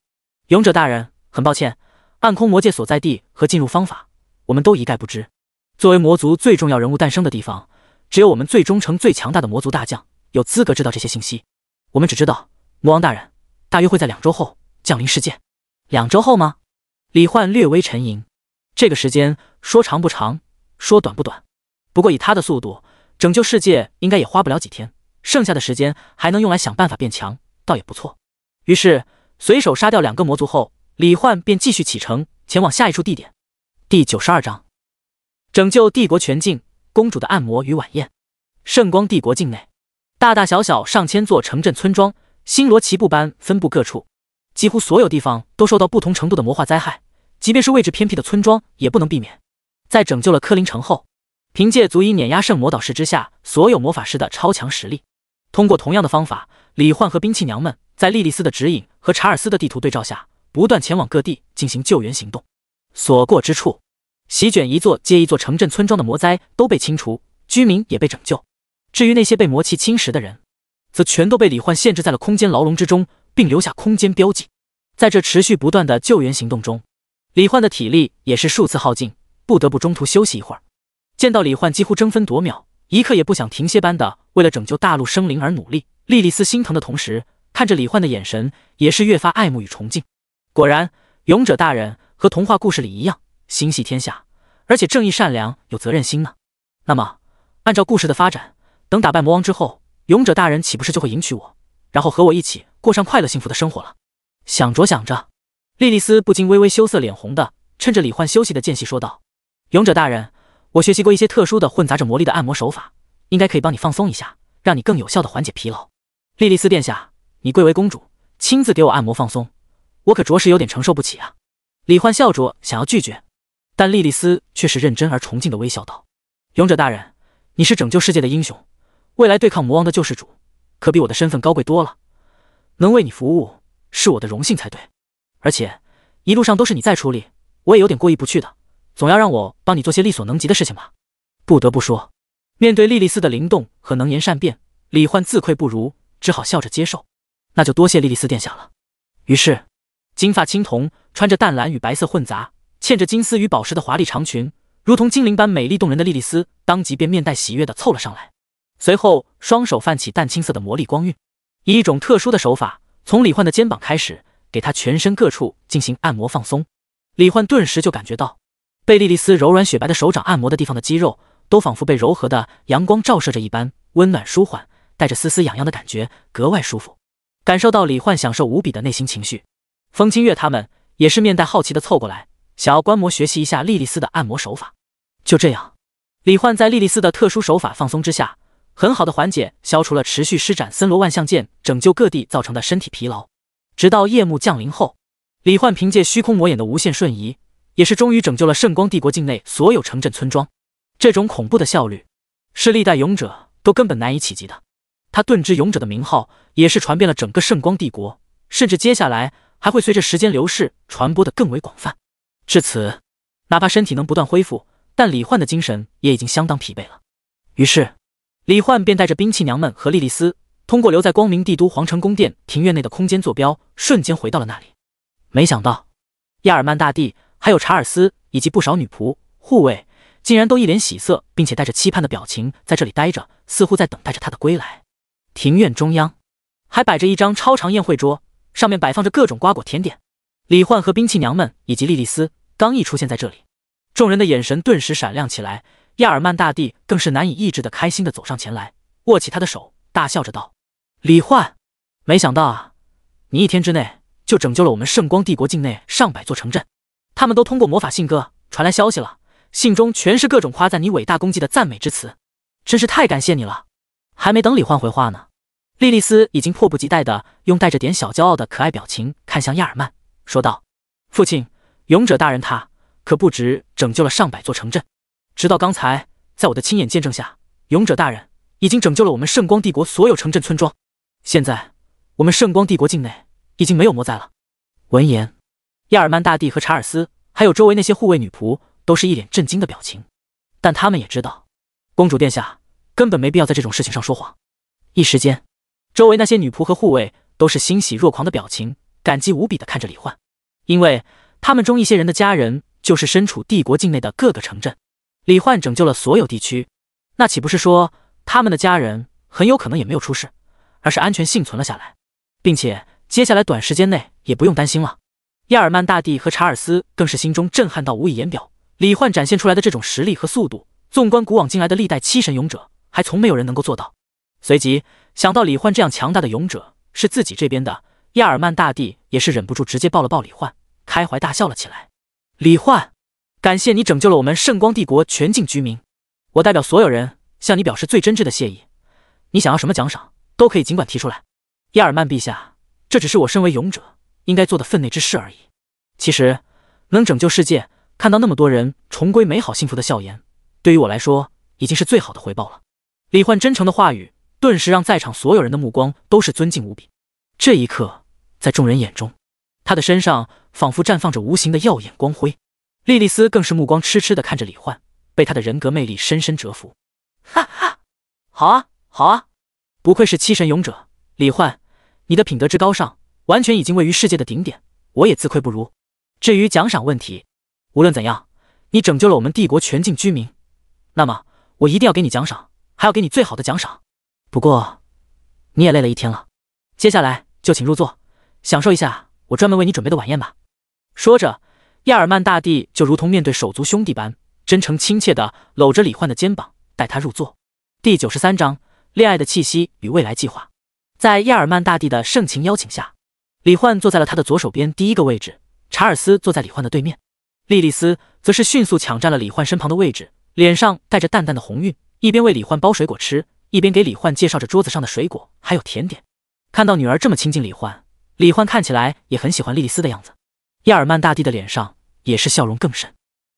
勇者大人，很抱歉，暗空魔界所在地和进入方法我们都一概不知。作为魔族最重要人物诞生的地方，只有我们最忠诚最强大的魔族大将有资格知道这些信息。我们只知道魔王大人大约会在2周后降临世界。2周后吗？李焕略微沉吟，这个时间说长不长，说短不短，不过以他的速度拯救世界应该也花不了几天，剩下的时间还能用来想办法变强，倒也不错。于是随手杀掉2个魔族后，李焕便继续启程前往下一处地点。第92章，拯救帝国全境，公主的按摩与晚宴。圣光帝国境内，大大小小上千座城镇村庄星罗棋布般分布各处，几乎所有地方都受到不同程度的魔化灾害，即便是位置偏僻的村庄也不能避免。在拯救了科林城后，凭借足以碾压圣魔导士之下所有魔法师的超强实力，通过同样的方法，李焕和兵器娘们在莉莉丝的指引和查尔斯的地图对照下，不断前往各地进行救援行动。所过之处，席卷一座接一座城镇村庄的魔灾都被清除，居民也被拯救。至于那些被魔气侵蚀的人，则全都被李焕限制在了空间牢笼之中，并留下空间标记。在这持续不断的救援行动中，李焕的体力也是数次耗尽，不得不中途休息一会儿。见到李焕几乎争分夺秒，一刻也不想停歇般的为了拯救大陆生灵而努力，莉莉丝心疼的同时，看着李焕的眼神也是越发爱慕与崇敬。果然，勇者大人和童话故事里一样，心系天下，而且正义善良，有责任心呢。那么按照故事的发展，等打败魔王之后，勇者大人岂不是就会迎娶我，然后和我一起过上快乐幸福的生活了？想着想着，莉莉丝不禁微微羞涩脸红的趁着李焕休息的间隙说道：勇者大人，我学习过一些特殊的混杂着魔力的按摩手法，应该可以帮你放松一下，让你更有效的缓解疲劳。莉莉丝殿下，你贵为公主，亲自给我按摩放松，我可着实有点承受不起啊。李焕笑着想要拒绝，但莉莉丝却是认真而崇敬的微笑道：勇者大人，你是拯救世界的英雄，未来对抗魔王的救世主，可比我的身份高贵多了，能为你服务是我的荣幸才对。而且一路上都是你在处理，我也有点过意不去的，总要让我帮你做些力所能及的事情吧。不得不说，面对莉莉丝的灵动和能言善辩，李焕自愧不如，只好笑着接受。那就多谢莉莉丝殿下了。于是，金发青铜，穿着淡蓝与白色混杂，嵌着金丝与宝石的华丽长裙，如同精灵般美丽动人的莉莉丝，当即便面带喜悦地凑了上来。随后，双手泛起淡青色的魔力光晕，以一种特殊的手法，从李焕的肩膀开始，给他全身各处进行按摩放松。李焕顿时就感觉到，被莉莉丝柔软雪白的手掌按摩的地方的肌肉，都仿佛被柔和的阳光照射着一般，温暖舒缓，带着丝丝痒痒的感觉，格外舒服。感受到李焕享受无比的内心情绪，风清月他们也是面带好奇的凑过来，想要观摩学习一下莉莉丝的按摩手法。就这样，李焕在莉莉丝的特殊手法放松之下，很好的缓解消除了持续施展森罗万象剑拯救各地造成的身体疲劳。直到夜幕降临后，李焕凭借虚空魔眼的无限瞬移，也是终于拯救了圣光帝国境内所有城镇村庄。这种恐怖的效率，是历代勇者都根本难以企及的。他盾之勇者的名号也是传遍了整个圣光帝国，甚至接下来还会随着时间流逝传播得更为广泛。至此，哪怕身体能不断恢复，但李焕的精神也已经相当疲惫了。于是，李焕便带着兵器娘们和莉莉丝，通过留在光明帝都皇城宫殿庭院内的空间坐标，瞬间回到了那里。没想到，亚尔曼大帝还有查尔斯以及不少女仆、护卫，竟然都一脸喜色，并且带着期盼的表情在这里待着，似乎在等待着他的归来。庭院中央还摆着一张超长宴会桌，上面摆放着各种瓜果甜点。李焕和兵器娘们以及莉莉丝刚一出现在这里，众人的眼神顿时闪亮起来。亚尔曼大帝更是难以抑制的开心的走上前来，握起他的手，大笑着道：“李焕，没想到啊，你一天之内就拯救了我们圣光帝国境内上百座城镇，他们都通过魔法信鸽传来消息了，信中全是各种夸赞你伟大功绩的赞美之词，真是太感谢你了。”还没等李焕回话呢，莉莉丝已经迫不及待地用带着点小骄傲的可爱表情看向亚尔曼，说道：“父亲，勇者大人他可不止拯救了上百座城镇，直到刚才，在我的亲眼见证下，勇者大人已经拯救了我们圣光帝国所有城镇村庄。现在，我们圣光帝国境内已经没有魔灾了。”闻言，亚尔曼大帝和查尔斯还有周围那些护卫女仆都是一脸震惊的表情，但他们也知道，公主殿下根本没必要在这种事情上说谎。一时间，周围那些女仆和护卫都是欣喜若狂的表情，感激无比的看着李焕，因为他们中一些人的家人就是身处帝国境内的各个城镇。李焕拯救了所有地区，那岂不是说他们的家人很有可能也没有出事，而是安全幸存了下来，并且接下来短时间内也不用担心了。亚尔曼大帝和查尔斯更是心中震撼到无以言表，李焕展现出来的这种实力和速度，纵观古往今来的历代七神勇者，还从没有人能够做到。随即想到李焕这样强大的勇者是自己这边的，亚尔曼大帝也是忍不住直接抱了抱李焕，开怀大笑了起来。李焕，感谢你拯救了我们圣光帝国全境居民，我代表所有人向你表示最真挚的谢意。你想要什么奖赏，都可以尽管提出来。亚尔曼陛下，这只是我身为勇者应该做的分内之事而已。其实，能拯救世界，看到那么多人重归美好幸福的笑颜，对于我来说，已经是最好的回报了。李焕真诚的话语，顿时让在场所有人的目光都是尊敬无比。这一刻，在众人眼中，他的身上仿佛绽放着无形的耀眼光辉。莉莉丝更是目光痴痴地看着李焕，被他的人格魅力深深折服。哈哈，好啊，好啊，不愧是七神勇者，李焕，你的品德之高尚，完全已经位于世界的顶点，我也自愧不如。至于奖赏问题，无论怎样，你拯救了我们帝国全境居民，那么我一定要给你奖赏，还要给你最好的奖赏。不过，你也累了一天了，接下来就请入座，享受一下我专门为你准备的晚宴吧。说着，亚尔曼大帝就如同面对手足兄弟般，真诚亲切地搂着李焕的肩膀，带他入座。第93章，恋爱的气息与未来计划。在亚尔曼大帝的盛情邀请下，李焕坐在了他的左手边第一个位置，查尔斯坐在李焕的对面，莉莉丝则是迅速抢占了李焕身旁的位置，脸上带着淡淡的红晕，一边为李焕剥水果吃，一边给李焕介绍着桌子上的水果还有甜点。看到女儿这么亲近李焕，李焕看起来也很喜欢莉莉丝的样子，亚尔曼大帝的脸上也是笑容更甚。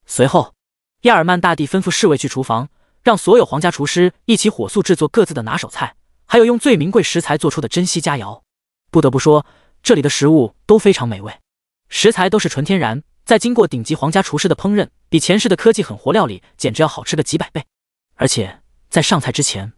随后，亚尔曼大帝吩咐侍卫去厨房，让所有皇家厨师一起火速制作各自的拿手菜，还有用最名贵食材做出的珍稀佳肴。不得不说，这里的食物都非常美味，食材都是纯天然，再经过顶级皇家厨师的烹饪，比前世的科技狠活料理简直要好吃个几百倍。而且在上菜之前，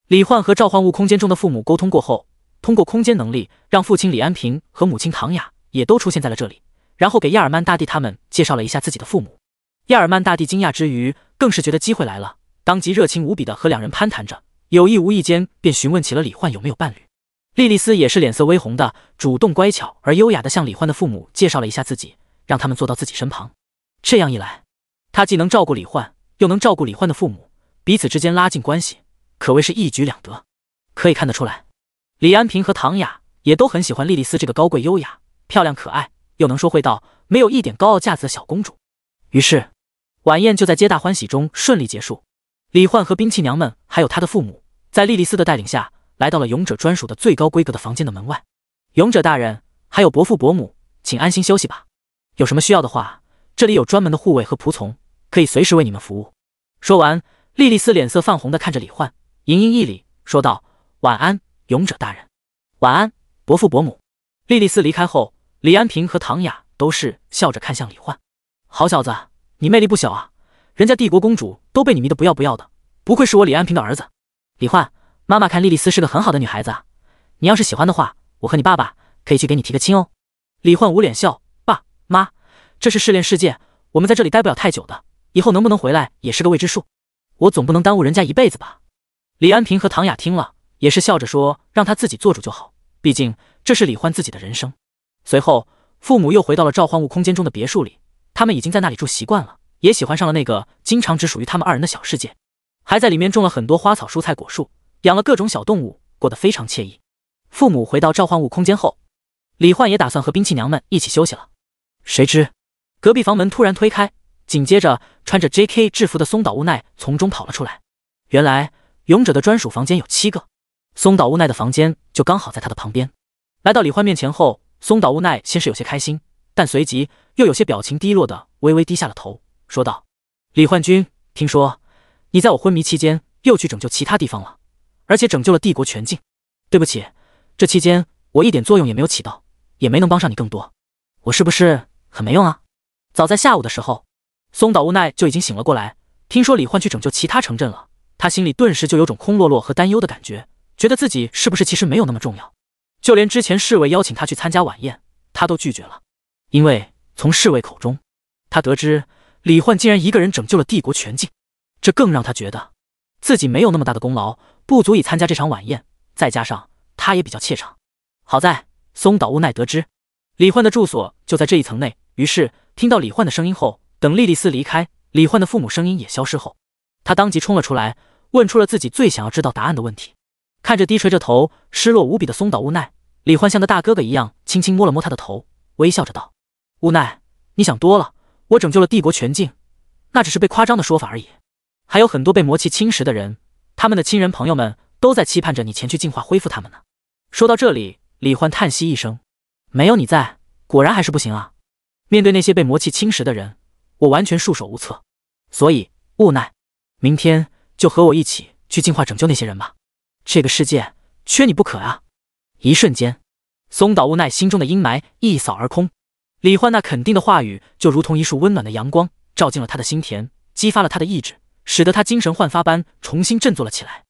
李焕和召唤物空间中的父母沟通过后，通过空间能力让父亲李安平和母亲唐雅也都出现在了这里，然后给亚尔曼大帝他们介绍了一下自己的父母。亚尔曼大帝惊讶之余，更是觉得机会来了，当即热情无比的和两人攀谈着，有意无意间便询问起了李焕有没有伴侣。莉莉丝也是脸色微红的，主动乖巧而优雅的向李焕的父母介绍了一下自己，让他们坐到自己身旁。这样一来，他既能照顾李焕，又能照顾李焕的父母，彼此之间拉近关系，可谓是一举两得。可以看得出来，李安平和唐雅也都很喜欢莉莉丝这个高贵优雅、漂亮可爱又能说会道、没有一点高傲架子的小公主。于是晚宴就在皆大欢喜中顺利结束。李焕和兵器娘们还有他的父母，在莉莉丝的带领下，来到了勇者专属的最高规格的房间的门外。勇者大人，还有伯父伯母，请安心休息吧。有什么需要的话，这里有专门的护卫和仆从，可以随时为你们服务。说完，莉莉丝脸色泛红地看着李焕，盈盈一礼，说道：“晚安，勇者大人。”“晚安，伯父伯母。”莉莉丝离开后，李安平和唐雅都是笑着看向李焕。“好小子，你魅力不小啊，人家帝国公主都被你迷得不要不要的，不愧是我李安平的儿子。李焕，妈妈看莉莉丝是个很好的女孩子啊，你要是喜欢的话，我和你爸爸可以去给你提个亲哦。”李焕捂脸笑：“爸妈，这是试炼世界，我们在这里待不了太久的，以后能不能回来也是个未知数，我总不能耽误人家一辈子吧。”李安平和唐雅听了，也是笑着说让他自己做主就好，毕竟这是李焕自己的人生。随后，父母又回到了召唤物空间中的别墅里，他们已经在那里住习惯了，也喜欢上了那个经常只属于他们二人的小世界，还在里面种了很多花草蔬菜果树，养了各种小动物，过得非常惬意。父母回到召唤物空间后，李焕也打算和兵器娘们一起休息了。谁知隔壁房门突然推开，紧接着穿着 JK 制服的松岛无奈从中跑了出来。原来勇者的专属房间有7个，松岛无奈的房间就刚好在他的旁边。来到李焕面前后，松岛无奈先是有些开心，但随即又有些表情低落的微微低下了头，说道：“李焕君，听说你在我昏迷期间又去拯救其他地方了，而且拯救了帝国全境。对不起，这期间我一点作用也没有起到，也没能帮上你更多，我是不是很没用啊？”早在下午的时候，松岛无奈就已经醒了过来，听说李焕去拯救其他城镇了，他心里顿时就有种空落落和担忧的感觉，觉得自己是不是其实没有那么重要。就连之前侍卫邀请他去参加晚宴，他都拒绝了，因为从侍卫口中，他得知李焕竟然一个人拯救了帝国全境，这更让他觉得自己没有那么大的功劳，不足以参加这场晚宴，再加上他也比较怯场。好在松岛无奈得知李焕的住所就在这一层内，于是听到李焕的声音后，等莉莉丝离开，李焕的父母声音也消失后，他当即冲了出来，问出了自己最想要知道答案的问题。看着低垂着头失落无比的松岛无奈，李焕像个大哥哥一样轻轻摸了摸他的头，微笑着道：“无奈，你想多了，我拯救了帝国全境，那只是被夸张的说法而已，还有很多被魔气侵蚀的人，他们的亲人朋友们都在期盼着你前去净化恢复他们呢。”说到这里，李焕叹息一声：“没有你在，果然还是不行啊。面对那些被魔气侵蚀的人，我完全束手无策。所以，无奈，明天就和我一起去净化拯救那些人吧。这个世界缺你不可啊！”一瞬间，松岛无奈心中的阴霾一扫而空，李焕那肯定的话语就如同一束温暖的阳光，照进了他的心田，激发了他的意志，使得他精神焕发般重新振作了起来。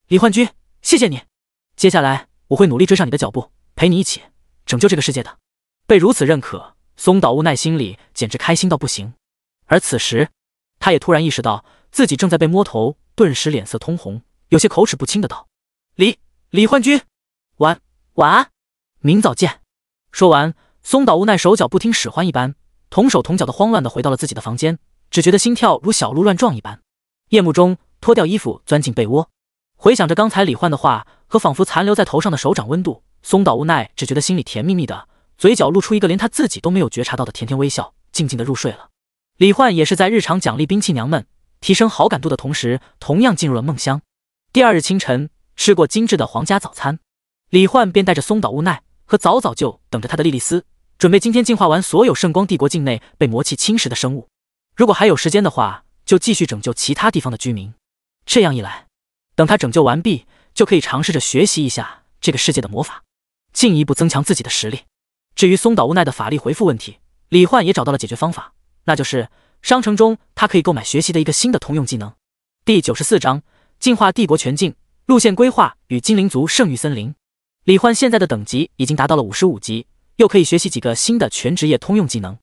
李焕君，谢谢你。接下来我会努力追上你的脚步，陪你一起拯救这个世界的。被如此认可，松岛无奈心里简直开心到不行。而此时，他也突然意识到自己正在被摸头，顿时脸色通红，有些口齿不清的道：“李焕君，晚安，明早见。”说完，松岛无奈手脚不听使唤一般，同手同脚的慌乱的回到了自己的房间，只觉得心跳如小鹿乱撞一般。夜幕中，脱掉衣服钻进被窝，回想着刚才李焕的话和仿佛残留在头上的手掌温度，松岛无奈只觉得心里甜蜜蜜的，嘴角露出一个连他自己都没有觉察到的甜甜微笑，静静的入睡了。李焕也是在日常奖励兵器娘们提升好感度的同时，同样进入了梦乡。第二日清晨，吃过精致的皇家早餐，李焕便带着松岛无奈和早早就等着他的莉莉丝，准备今天净化完所有圣光帝国境内被魔气侵蚀的生物，如果还有时间的话，就继续拯救其他地方的居民。这样一来，等他拯救完毕，就可以尝试着学习一下这个世界的魔法，进一步增强自己的实力。至于松岛无奈的法力回复问题，李焕也找到了解决方法，那就是商城中他可以购买学习的一个新的通用技能。第94章进化帝国全境，路线规划与精灵族圣域森林。李焕现在的等级已经达到了55级，又可以学习几个新的全职业通用技能。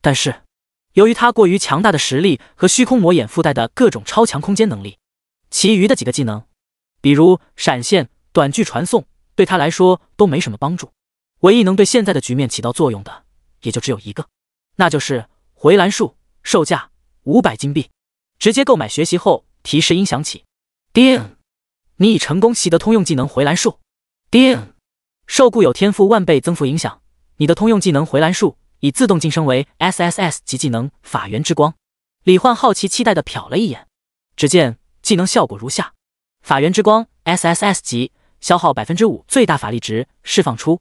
但是，由于他过于强大的实力和虚空魔眼附带的各种超强空间能力，其余的几个技能，比如闪现、短距传送，对他来说都没什么帮助。唯一能对现在的局面起到作用的，也就只有一个，那就是回蓝术，售价500金币。直接购买学习后，提示音响起，叮，你已成功习得通用技能回蓝术。叮，受固有天赋万倍增幅影响，你的通用技能回蓝术已自动晋升为 SSS 级技能法源之光。李焕好奇期待地瞟了一眼，只见技能效果如下：法源之光 SSS 级，消耗 5% 最大法力值，释放出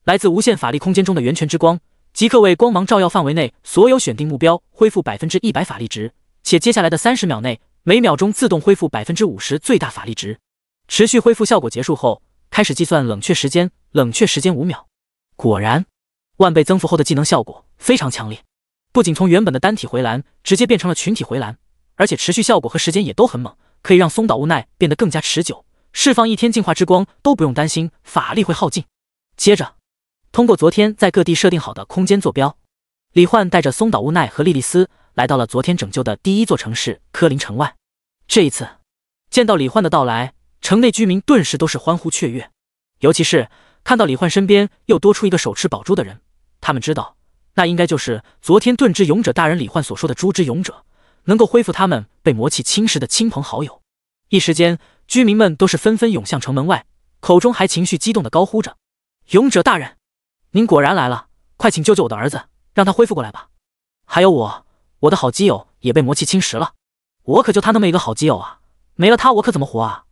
来自无限法力空间中的源泉之光，即可为光芒照耀范围内所有选定目标恢复 100% 法力值，且接下来的30秒内每秒钟自动恢复 50% 最大法力值。持续恢复效果结束后，开始计算冷却时间，冷却时间5秒。果然，万倍增幅后的技能效果非常强烈，不仅从原本的单体回蓝直接变成了群体回蓝，而且持续效果和时间也都很猛，可以让松岛无奈变得更加持久，释放1天净化之光都不用担心法力会耗尽。接着，通过昨天在各地设定好的空间坐标，李焕带着松岛无奈和莉莉丝来到了昨天拯救的第一座城市科林城外。这一次，见到李焕的到来，城内居民顿时都是欢呼雀跃，尤其是看到李焕身边又多出一个手持宝珠的人，他们知道那应该就是昨天盾之勇者大人李焕所说的猪之勇者，能够恢复他们被魔气侵蚀的亲朋好友。一时间，居民们都是纷纷涌向城门外，口中还情绪激动地高呼着：勇者大人，您果然来了，快请救救我的儿子，让他恢复过来吧。还有我的好基友也被魔气侵蚀了，我可就他那么一个好基友啊，没了他我可怎么活啊。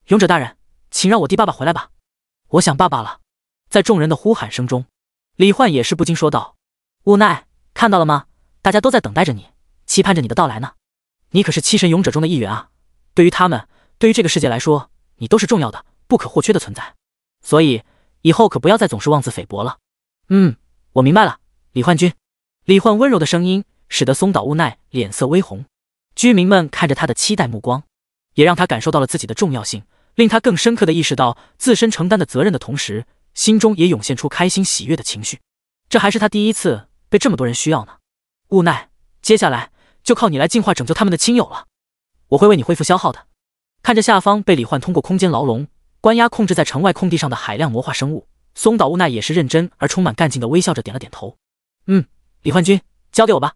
勇者大人，请让我弟爸爸回来吧，我想爸爸了。在众人的呼喊声中，李焕也是不禁说道：无奈，看到了吗？大家都在等待着你，期盼着你的到来呢。你可是七神勇者中的一员啊，对于他们，对于这个世界来说，你都是重要的、不可或缺的存在。所以以后可不要再总是妄自菲薄了。我明白了，李焕君。李焕温柔的声音使得松岛无奈脸色微红，居民们看着他的期待目光，也让他感受到了自己的重要性，令他更深刻地意识到自身承担的责任的同时，心中也涌现出开心喜悦的情绪。这还是他第一次被这么多人需要呢。无奈，接下来就靠你来净化拯救他们的亲友了，我会为你恢复消耗的。看着下方被李焕通过空间牢笼关押控制在城外空地上的海量魔化生物，松岛无奈也是认真而充满干劲地微笑着点了点头。李焕君，交给我吧。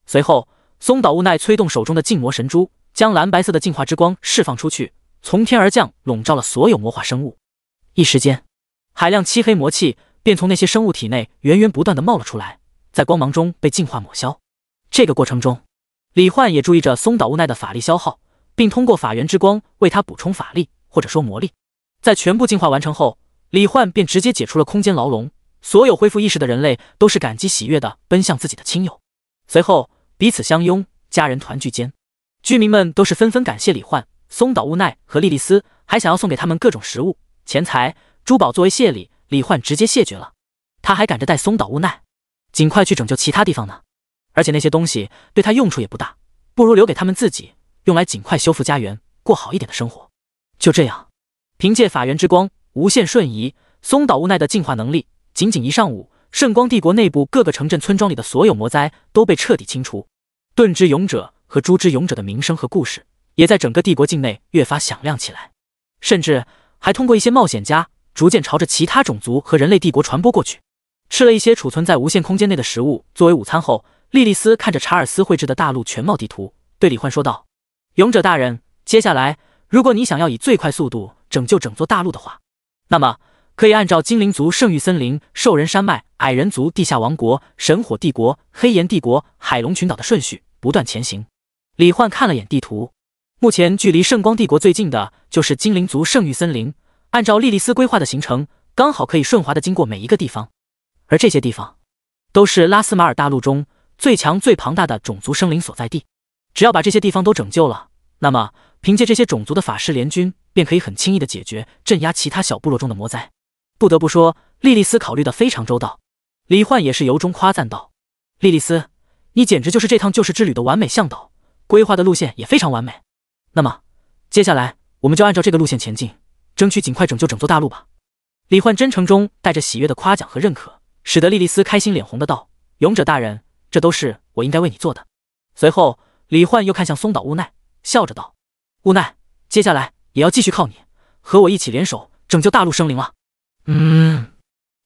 随后，松岛无奈催动手中的净魔神珠，将蓝白色的净化之光释放出去，从天而降，笼罩了所有魔化生物。一时间，海量漆黑魔气便从那些生物体内源源不断地冒了出来，在光芒中被净化抹消。这个过程中，李焕也注意着松岛无奈的法力消耗，并通过法源之光为他补充法力或者说魔力。在全部净化完成后，李焕便直接解除了空间牢笼，所有恢复意识的人类都是感激喜悦地奔向自己的亲友。随后彼此相拥，家人团聚间，居民们都是纷纷感谢李焕、松岛无奈和莉莉丝，还想要送给他们各种食物、钱财、珠宝作为谢礼。李焕直接谢绝了，他还赶着带松岛无奈尽快去拯救其他地方呢，而且那些东西对他用处也不大，不如留给他们自己，用来尽快修复家园，过好一点的生活。就这样，凭借法源之光无限瞬移，松岛无奈的进化能力，仅仅一上午，圣光帝国内部各个城镇村庄里的所有魔灾都被彻底清除。盾之勇者和猪之勇者的名声和故事也在整个帝国境内越发响亮起来，甚至还通过一些冒险家逐渐朝着其他种族和人类帝国传播过去。吃了一些储存在无限空间内的食物作为午餐后，莉莉丝看着查尔斯绘制的大陆全貌地图，对李焕说道：勇者大人，接下来如果你想要以最快速度拯救整座大陆的话，那么可以按照精灵族圣域森林、兽人山脉、矮人族地下王国、神火帝国、黑岩帝国、海龙群岛的顺序不断前行。李焕看了眼地图，目前距离圣光帝国最近的就是精灵族圣域森林，按照莉莉丝规划的行程，刚好可以顺滑地经过每一个地方，而这些地方都是拉斯马尔大陆中最强最庞大的种族生灵所在地。只要把这些地方都拯救了，那么凭借这些种族的法师联军便可以很轻易地解决镇压其他小部落中的魔灾。不得不说，莉莉丝考虑得非常周到。李焕也是由衷夸赞道：莉莉丝，你简直就是这趟救世之旅的完美向导，规划的路线也非常完美。那么接下来我们就按照这个路线前进，争取尽快拯救整座大陆吧。李焕真诚中带着喜悦的夸奖和认可，使得莉莉丝开心脸红的道：“勇者大人，这都是我应该为你做的。”随后，李焕又看向松岛无奈，笑着道：“无奈，接下来也要继续靠你，和我一起联手拯救大陆生灵了。”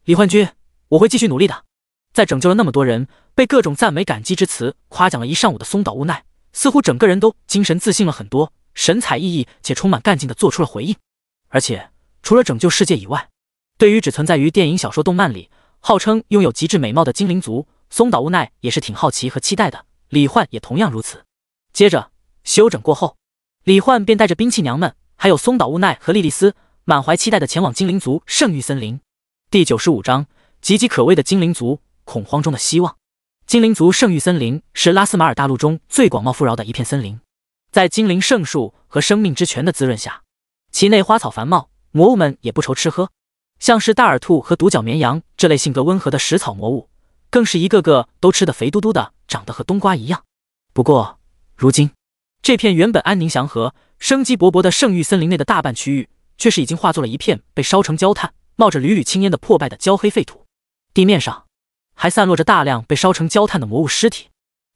李焕君，我会继续努力的。在拯救了那么多人，被各种赞美感激之词夸奖了一上午的松岛无奈，似乎整个人都精神自信了很多，神采奕奕且充满干劲地做出了回应。而且，除了拯救世界以外，对于只存在于电影、小说、动漫里，号称拥有极致美貌的精灵族，松岛无奈也是挺好奇和期待的。李焕也同样如此。接着休整过后，李焕便带着兵器娘们，还有松岛无奈和莉莉丝，满怀期待地前往精灵族圣域森林。第95章，岌岌可危的精灵族，恐慌中的希望。精灵族圣域森林是拉斯马尔大陆中最广袤富饶的一片森林，在精灵圣树和生命之泉的滋润下，其内花草繁茂，魔物们也不愁吃喝。像是大耳兔和独角绵羊这类性格温和的食草魔物，更是一个个都吃得肥嘟嘟的，长得和冬瓜一样。不过，如今这片原本安宁祥和、生机勃勃的圣域森林内的大半区域，却是已经化作了一片被烧成焦炭、冒着缕缕青烟的破败的焦黑废土。地面上还散落着大量被烧成焦炭的魔物尸体。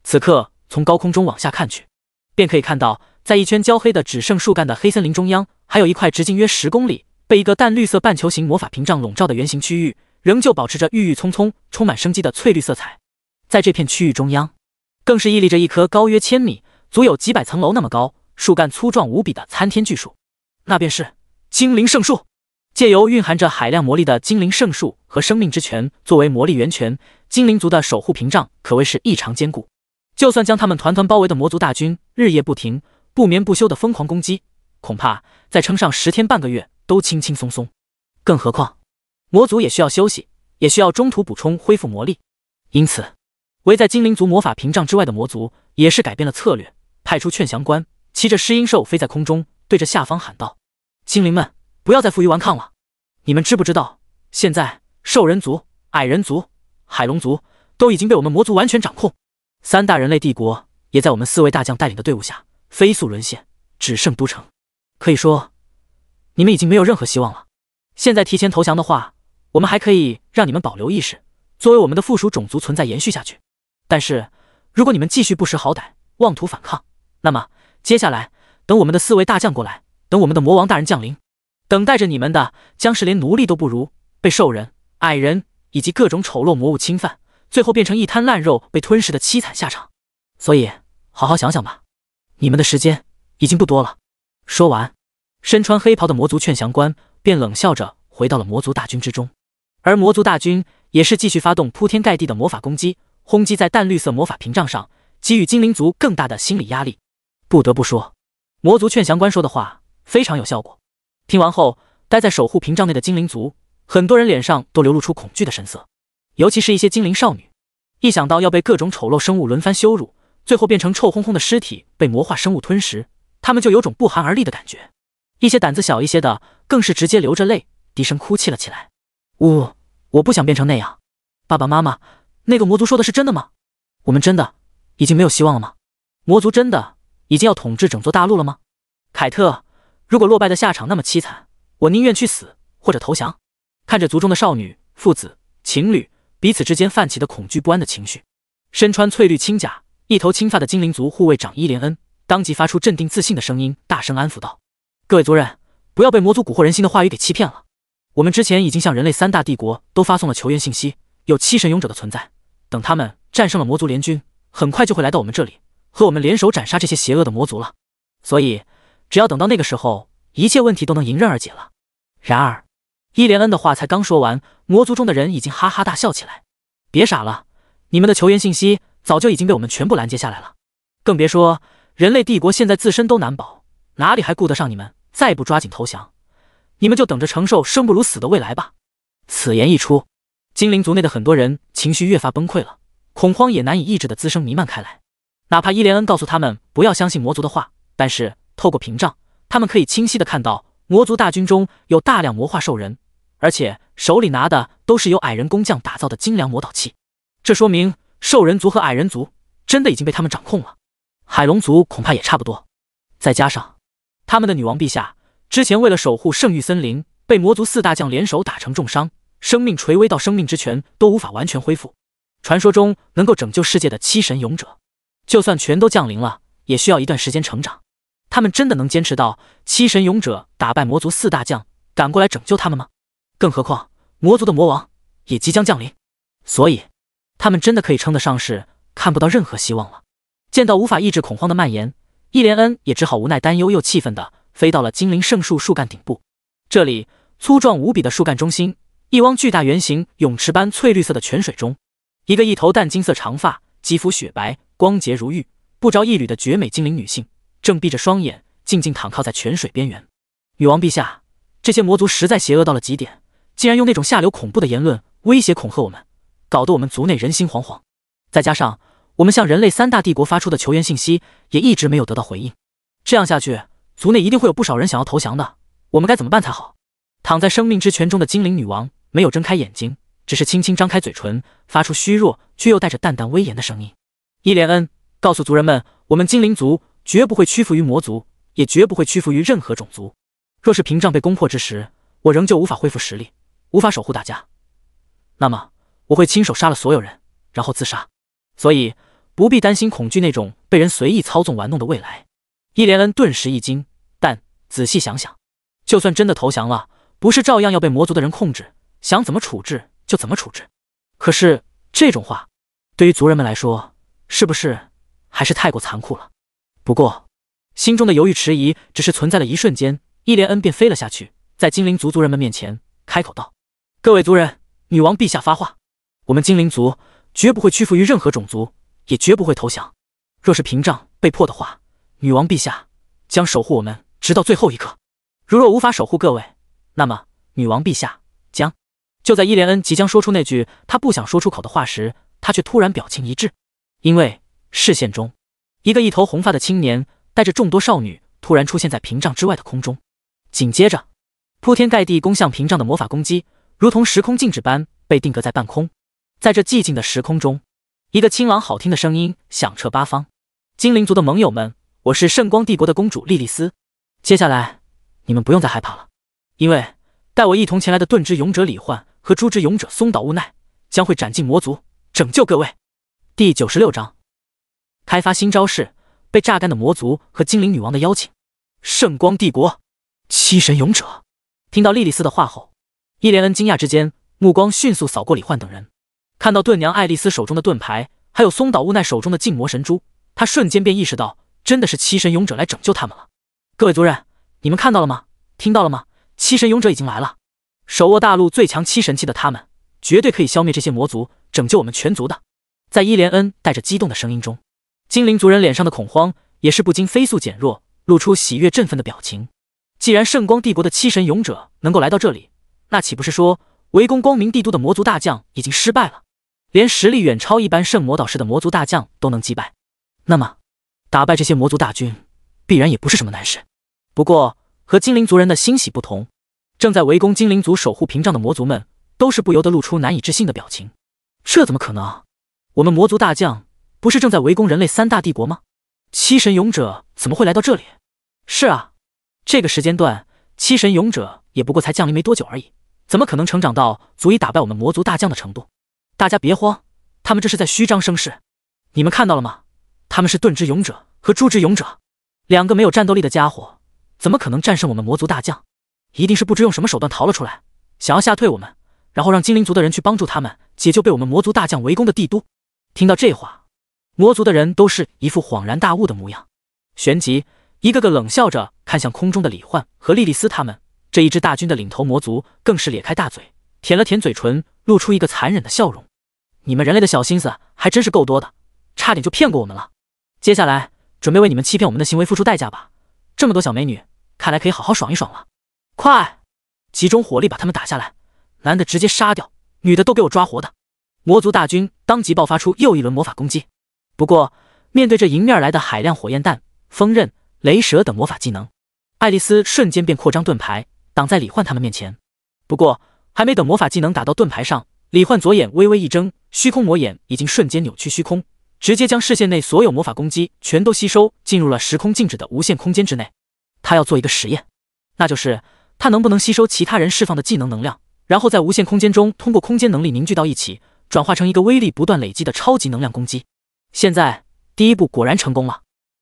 此刻，从高空中往下看去，便可以看到，在一圈焦黑的只剩树干的黑森林中央，还有一块直径约10公里、被一个淡绿色半球形魔法屏障笼罩的圆形区域，仍旧保持着郁郁葱葱、充满生机的翠绿色彩。在这片区域中央，更是屹立着一棵高约1000米、足有几百层楼那么高、树干粗壮无比的参天巨树，那便是精灵圣树。借由蕴含着海量魔力的精灵圣树和生命之泉作为魔力源泉，精灵族的守护屏障可谓是异常坚固。就算将他们团团包围的魔族大军日夜不停、不眠不休的疯狂攻击，恐怕再撑上10天半个月都轻轻松松。更何况，魔族也需要休息，也需要中途补充恢复魔力。因此，围在精灵族魔法屏障之外的魔族也是改变了策略，派出劝降官，骑着狮鹰兽飞在空中，对着下方喊道：“精灵们，不要再负隅顽抗了！你们知不知道，现在兽人族、矮人族、海龙族都已经被我们魔族完全掌控，3大人类帝国也在我们4位大将带领的队伍下飞速沦陷，只剩都城。可以说，你们已经没有任何希望了。现在提前投降的话，我们还可以让你们保留意识，作为我们的附属种族存在延续下去。但是，如果你们继续不识好歹，妄图反抗，那么接下来等我们的4位大将过来，等我们的魔王大人降临，等待着你们的将是连奴隶都不如，被兽人、矮人以及各种丑陋魔物侵犯，最后变成一滩烂肉被吞噬的凄惨下场。所以，好好想想吧，你们的时间已经不多了。”说完，身穿黑袍的魔族劝降官便冷笑着回到了魔族大军之中，而魔族大军也是继续发动铺天盖地的魔法攻击，轰击在淡绿色魔法屏障上，给予精灵族更大的心理压力。不得不说，魔族劝降官说的话非常有效果。听完后，待在守护屏障内的精灵族，很多人脸上都流露出恐惧的神色，尤其是一些精灵少女，一想到要被各种丑陋生物轮番羞辱，最后变成臭烘烘的尸体被魔化生物吞食，他们就有种不寒而栗的感觉。一些胆子小一些的，更是直接流着泪，低声哭泣了起来。我不想变成那样。爸爸妈妈，那个魔族说的是真的吗？我们真的已经没有希望了吗？魔族真的已经要统治整座大陆了吗？凯特，如果落败的下场那么凄惨，我宁愿去死，或者投降。看着族中的少女、父子、情侣彼此之间泛起的恐惧不安的情绪，身穿翠绿轻甲、一头青发的精灵族护卫长伊莲恩当即发出镇定自信的声音，大声安抚道：“各位族人，不要被魔族蛊惑人心的话语给欺骗了。我们之前已经向人类3大帝国都发送了求援信息，有7神勇者的存在。等他们战胜了魔族联军，很快就会来到我们这里，和我们联手斩杀这些邪恶的魔族了。所以，只要等到那个时候，一切问题都能迎刃而解了。”然而，伊莲恩的话才刚说完，魔族中的人已经哈哈大笑起来。别傻了，你们的求援信息早就已经被我们全部拦截下来了，更别说人类帝国现在自身都难保，哪里还顾得上你们？再不抓紧投降，你们就等着承受生不如死的未来吧。此言一出，精灵族内的很多人情绪越发崩溃了，恐慌也难以抑制的滋生弥漫开来。哪怕伊莲恩告诉他们不要相信魔族的话，但是透过屏障，他们可以清晰的看到魔族大军中有大量魔化兽人，而且手里拿的都是由矮人工匠打造的精良魔导器。这说明兽人族和矮人族真的已经被他们掌控了，海龙族恐怕也差不多。再加上他们的女王陛下之前为了守护圣域森林，被魔族4大将联手打成重伤，生命垂危到生命之泉都无法完全恢复。传说中能够拯救世界的七神勇者，就算全都降临了，也需要一段时间成长。他们真的能坚持到七神勇者打败魔族4大将，赶过来拯救他们吗？更何况魔族的魔王也即将降临，所以他们真的可以称得上是看不到任何希望了。见到无法抑制恐慌的蔓延，伊莲恩也只好无奈担忧又气愤地飞到了精灵圣树树干顶部。这里粗壮无比的树干中心，一汪巨大圆形泳池般翠绿色的泉水中，一个一头淡金色长发、肌肤雪白、光洁如玉、不着一缕的绝美精灵女性，正闭着双眼，静静躺靠在泉水边缘。女王陛下，这些魔族实在邪恶到了极点，竟然用那种下流恐怖的言论威胁恐吓我们，搞得我们族内人心惶惶。再加上我们向人类3大帝国发出的求援信息也一直没有得到回应，这样下去，族内一定会有不少人想要投降的，我们该怎么办才好？躺在生命之泉中的精灵女王没有睁开眼睛，只是轻轻张开嘴唇，发出虚弱却又带着淡淡威严的声音：伊莲恩，告诉族人们，我们精灵族绝不会屈服于魔族，也绝不会屈服于任何种族。若是屏障被攻破之时，我仍旧无法恢复实力，无法守护大家，那么我会亲手杀了所有人，然后自杀。所以不必担心恐惧那种被人随意操纵玩弄的未来。伊莲恩顿时一惊，但仔细想想，就算真的投降了，不是照样要被魔族的人控制，想怎么处置就怎么处置。可是这种话对于族人们来说，是不是还是太过残酷了？不过心中的犹豫迟疑只是存在了一瞬间，伊莲恩便飞了下去，在精灵族人们面前开口道：各位族人，女王陛下发话，我们精灵族绝不会屈服于任何种族，也绝不会投降。若是屏障被破的话，女王陛下将守护我们直到最后一刻。如若无法守护各位，那么女王陛下将……就在伊莲恩即将说出那句他不想说出口的话时，他却突然表情一滞，因为视线中，一个一头红发的青年带着众多少女突然出现在屏障之外的空中。紧接着，铺天盖地攻向屏障的魔法攻击如同时空静止般被定格在半空。在这寂静的时空中，一个清朗好听的声音响彻八方：精灵族的盟友们，我是圣光帝国的公主莉莉丝，接下来你们不用再害怕了，因为带我一同前来的盾之勇者李焕和猪之勇者松岛无奈将会斩尽魔族，拯救各位。第96章，开发新招式，被榨干的魔族和精灵女王的邀请。圣光帝国七神勇者。听到莉莉丝的话后，伊莲恩惊讶之间，目光迅速扫过李焕等人，看到盾娘爱丽丝手中的盾牌，还有松岛无奈手中的禁魔神珠，他瞬间便意识到，真的是七神勇者来拯救他们了。各位族人，你们看到了吗？听到了吗？七神勇者已经来了，手握大陆最强七神器的他们，绝对可以消灭这些魔族，拯救我们全族的。在伊莲恩带着激动的声音中，精灵族人脸上的恐慌也是不禁飞速减弱，露出喜悦振奋的表情。既然圣光帝国的七神勇者能够来到这里，那岂不是说围攻光明帝都的魔族大将已经失败了？连实力远超一般圣魔导师的魔族大将都能击败，那么打败这些魔族大军必然也不是什么难事。不过和精灵族人的欣喜不同，正在围攻精灵族守护屏障的魔族们都是不由得露出难以置信的表情。这怎么可能？我们魔族大将不是正在围攻人类3大帝国吗？七神勇者怎么会来到这里？是啊，这个时间段七神勇者也不过才降临没多久而已，怎么可能成长到足以打败我们魔族大将的程度？大家别慌，他们这是在虚张声势。你们看到了吗？他们是盾之勇者和猪之勇者，2个没有战斗力的家伙，怎么可能战胜我们魔族大将？一定是不知用什么手段逃了出来，想要吓退我们，然后让精灵族的人去帮助他们解救被我们魔族大将围攻的帝都。听到这话，魔族的人都是一副恍然大悟的模样，旋即一个个冷笑着看向空中的李焕和莉莉丝他们。这一支大军的领头魔族更是咧开大嘴，舔了舔嘴唇，露出一个残忍的笑容。你们人类的小心思还真是够多的，差点就骗过我们了。接下来准备为你们欺骗我们的行为付出代价吧。这么多小美女，看来可以好好爽一爽了。快，集中火力把他们打下来，男的直接杀掉，女的都给我抓活的。魔族大军当即爆发出又一轮魔法攻击。不过面对这迎面来的海量火焰弹、风刃、雷蛇等魔法技能，爱丽丝瞬间便扩张盾牌挡在李焕他们面前。不过还没等魔法技能打到盾牌上，李焕左眼微微一睁，虚空魔眼已经瞬间扭曲虚空，直接将视线内所有魔法攻击全都吸收进入了时空静止的无限空间之内。他要做一个实验，那就是他能不能吸收其他人释放的技能能量，然后在无限空间中通过空间能力凝聚到一起，转化成一个威力不断累积的超级能量攻击。现在第一步果然成功了，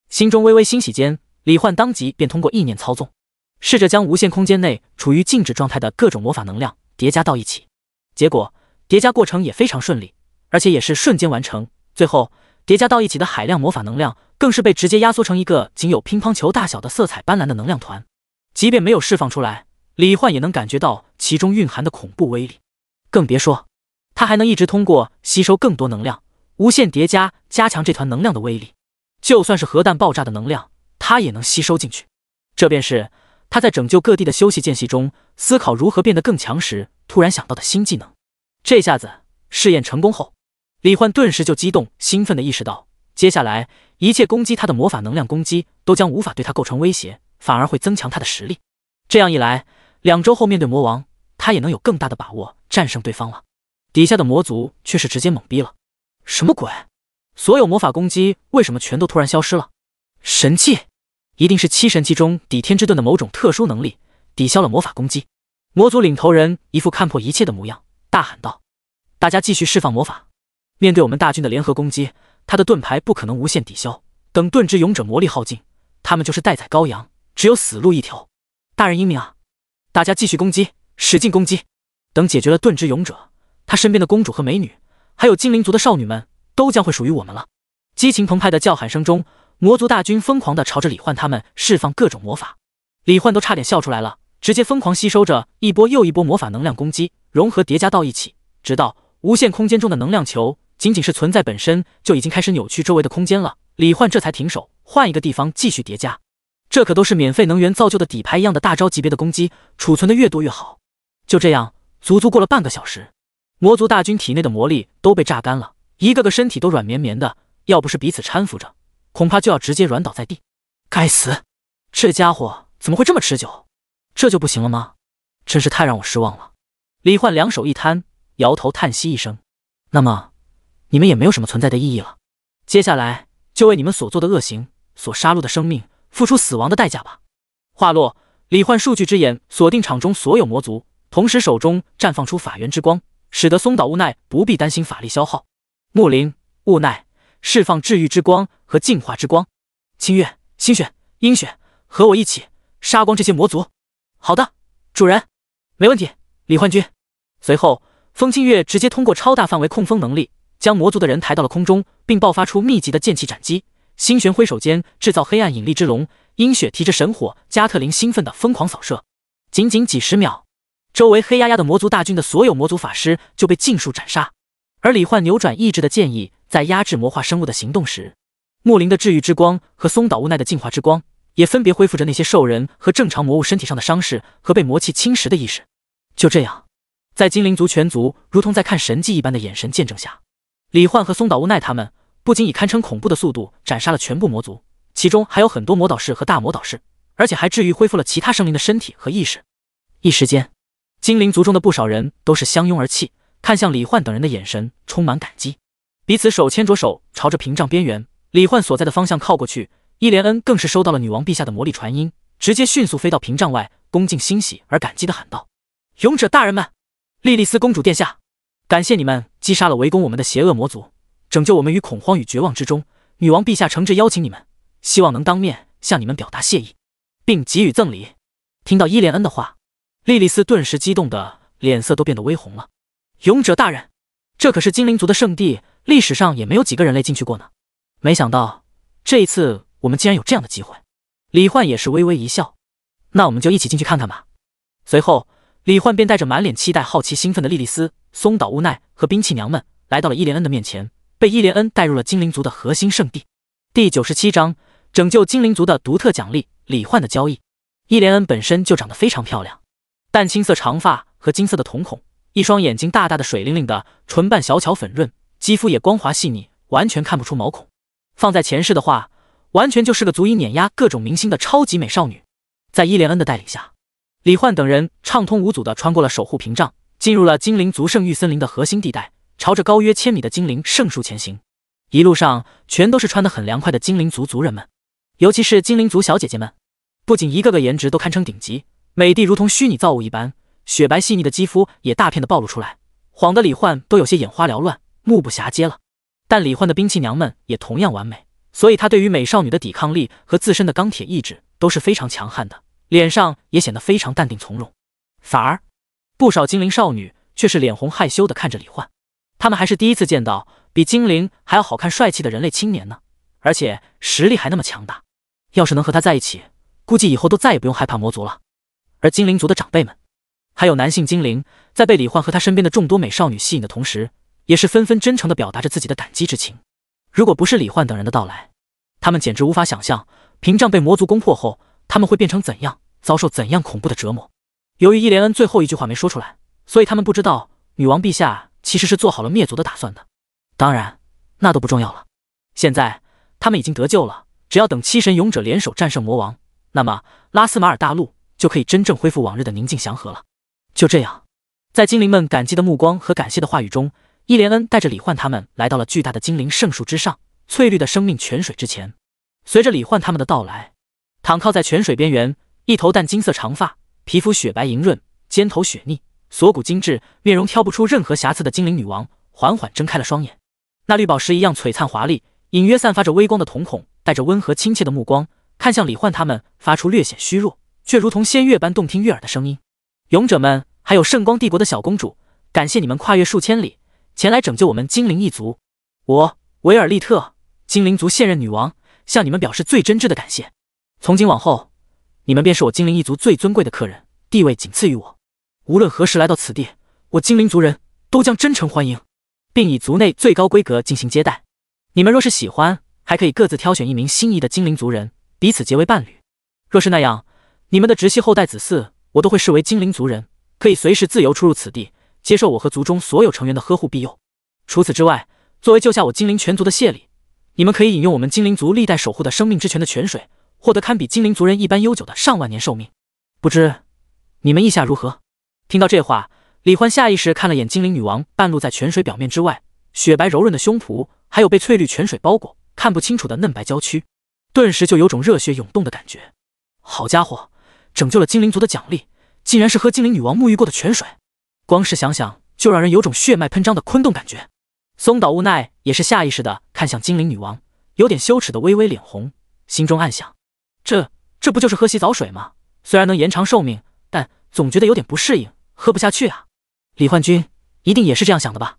心中微微欣喜间，李焕当即便通过意念操纵，试着将无限空间内处于静止状态的各种魔法能量叠加到一起。结果叠加过程也非常顺利，而且也是瞬间完成。最后叠加到一起的海量魔法能量更是被直接压缩成一个仅有乒乓球大小的色彩斑斓的能量团，即便没有释放出来，李焕也能感觉到其中蕴含的恐怖威力。更别说他还能一直通过吸收更多能量无限叠加加强这团能量的威力，就算是核弹爆炸的能量他也能吸收进去。这便是他在拯救各地的休息间隙中思考如何变得更强时突然想到的新技能。这下子试验成功后，李焕顿时就激动兴奋地意识到，接下来一切攻击他的魔法能量攻击都将无法对他构成威胁，反而会增强他的实力。这样一来，2周后面对魔王，他也能有更大的把握战胜对方了。底下的魔族却是直接懵逼了，什么鬼？所有魔法攻击为什么全都突然消失了？神器，一定是7神器中抵天之盾的某种特殊能力抵消了魔法攻击。魔族领头人一副看破一切的模样，大喊道：大家继续释放魔法，面对我们大军的联合攻击，他的盾牌不可能无限抵消，等盾之勇者魔力耗尽，他们就是待宰羔羊，只有死路一条。大人英明啊，大家继续攻击，使劲攻击，等解决了盾之勇者，他身边的公主和美女还有精灵族的少女们都将会属于我们了。激情澎湃的叫喊声中，魔族大军疯狂地朝着李焕他们释放各种魔法，李焕都差点笑出来了，直接疯狂吸收着一波又一波魔法能量攻击，融合叠加到一起，直到无限空间中的能量球仅仅是存在本身就已经开始扭曲周围的空间了，李焕这才停手，换一个地方继续叠加。这可都是免费能源造就的底牌一样的大招级别的攻击，储存的越多越好。就这样足足过了半个小时，魔族大军体内的魔力都被榨干了，一个个身体都软绵绵的，要不是彼此搀扶着，恐怕就要直接软倒在地。该死，这家伙怎么会这么持久？这就不行了吗？真是太让我失望了。李焕两手一摊，摇头叹息一声，那么你们也没有什么存在的意义了，接下来就为你们所做的恶行，所杀戮的生命付出死亡的代价吧。话落，李焕数据之眼锁定场中所有魔族，同时手中绽放出法源之光，使得松岛悟奈不必担心法力消耗。木林、悟奈释放治愈之光和净化之光，清月、星雪、阴雪和我一起杀光这些魔族。好的，主人，没问题。李焕君。随后风清月直接通过超大范围控风能力将魔族的人抬到了空中，并爆发出密集的剑气斩击。星玄挥手间制造黑暗引力之龙，阴雪提着神火，加特林兴奋地疯狂扫射。仅仅几十秒，周围黑压压的魔族大军的所有魔族法师就被尽数斩杀。而李焕扭转意志的剑意在压制魔化生物的行动时，木林的治愈之光和松岛悟奈的净化之光也分别恢复着那些兽人和正常魔物身体上的伤势和被魔气侵蚀的意识。就这样，在精灵族全族如同在看神迹一般的眼神见证下，李焕和松岛悟奈他们不仅以堪称恐怖的速度斩杀了全部魔族，其中还有很多魔导士和大魔导士，而且还治愈恢复了其他生灵的身体和意识。一时间，精灵族中的不少人都是相拥而泣，看向李焕等人的眼神充满感激，彼此手牵着手朝着屏障边缘李焕所在的方向靠过去。伊莲恩更是收到了女王陛下的魔力传音，直接迅速飞到屏障外，恭敬欣喜而感激地喊道：勇者大人们，莉莉丝公主殿下，感谢你们击杀了围攻我们的邪恶魔族，拯救我们于恐慌与绝望之中，女王陛下诚挚邀请你们，希望能当面向你们表达谢意，并给予赠礼。听到伊莲恩的话，莉莉丝顿时激动的脸色都变得微红了。勇者大人，这可是精灵族的圣地，历史上也没有几个人类进去过呢，没想到这一次我们竟然有这样的机会。李焕也是微微一笑，那我们就一起进去看看吧。随后李焕便带着满脸期待、好奇、兴奋的莉莉丝、松岛悟奈和兵器娘们来到了伊莲恩的面前，被伊莲恩带入了精灵族的核心圣地。第97章拯救精灵族的独特奖励，李焕的交易。伊莲恩本身就长得非常漂亮，淡青色长发和金色的瞳孔，一双眼睛大大的水灵灵的，唇瓣小巧粉润，肌肤也光滑细腻，完全看不出毛孔。放在前世的话，完全就是个足以碾压各种明星的超级美少女。在伊莲恩的带领下，李焕等人畅通无阻地穿过了守护屏障，进入了精灵族圣域森林的核心地带，朝着高约1000米的精灵圣树前行。一路上全都是穿得很凉快的精灵族族人们，尤其是精灵族小姐姐们，不仅一个个颜值都堪称顶级，美丽如同虚拟造物一般，雪白细腻的肌肤也大片的暴露出来，晃得李焕都有些眼花缭乱，目不暇接了。但李焕的兵器娘们也同样完美，所以他对于美少女的抵抗力和自身的钢铁意志都是非常强悍的，脸上也显得非常淡定从容。反而不少精灵少女却是脸红害羞的看着李焕，他们还是第一次见到比精灵还要好看帅气的人类青年呢，而且实力还那么强大，要是能和他在一起，估计以后都再也不用害怕魔族了。而精灵族的长辈们还有男性精灵，在被李焕和他身边的众多美少女吸引的同时，也是纷纷真诚地表达着自己的感激之情。如果不是李焕等人的到来，他们简直无法想象屏障被魔族攻破后他们会变成怎样，遭受怎样恐怖的折磨。由于伊莲恩最后一句话没说出来，所以他们不知道女王陛下其实是做好了灭族的打算的。当然那都不重要了，现在他们已经得救了，只要等七神勇者联手战胜魔王，那么拉斯马尔大陆就可以真正恢复往日的宁静祥和了。就这样，在精灵们感激的目光和感谢的话语中，伊莲恩带着李焕他们来到了巨大的精灵圣树之上，翠绿的生命泉水之前。随着李焕他们的到来，躺靠在泉水边缘，一头淡金色长发，皮肤雪白莹润，肩头雪腻，锁骨精致，面容挑不出任何瑕疵的精灵女王缓缓睁开了双眼。那绿宝石一样璀璨华丽，隐约散发着微光的瞳孔带着温和亲切的目光看向李焕他们，发出略显虚弱却如同仙乐般动听悦耳的声音。勇者们，还有圣光帝国的小公主，感谢你们跨越数千里前来拯救我们精灵一族。我维尔利特，精灵族现任女王，向你们表示最真挚的感谢。从今往后，你们便是我精灵一族最尊贵的客人，地位仅次于我。无论何时来到此地，我精灵族人都将真诚欢迎，并以族内最高规格进行接待。你们若是喜欢，还可以各自挑选一名心仪的精灵族人，彼此结为伴侣。若是那样，你们的直系后代子嗣我都会视为精灵族人，可以随时自由出入此地，接受我和族中所有成员的呵护庇佑。除此之外，作为救下我精灵全族的谢礼，你们可以饮用我们精灵族历代守护的生命之泉的泉水，获得堪比精灵族人一般悠久的上万年寿命。不知你们意下如何？听到这话，李焕下意识看了眼精灵女王半露在泉水表面之外，雪白柔润的胸脯，还有被翠绿泉水包裹看不清楚的嫩白娇躯，顿时就有种热血涌动的感觉。好家伙，拯救了精灵族的奖励竟然是喝精灵女王沐浴过的泉水，光是想想就让人有种血脉喷张的昆动感觉。松岛无奈也是下意识地看向精灵女王，有点羞耻的微微脸红，心中暗想，这不就是喝洗澡水吗？虽然能延长寿命，但总觉得有点不适应，喝不下去啊。李焕君一定也是这样想的吧？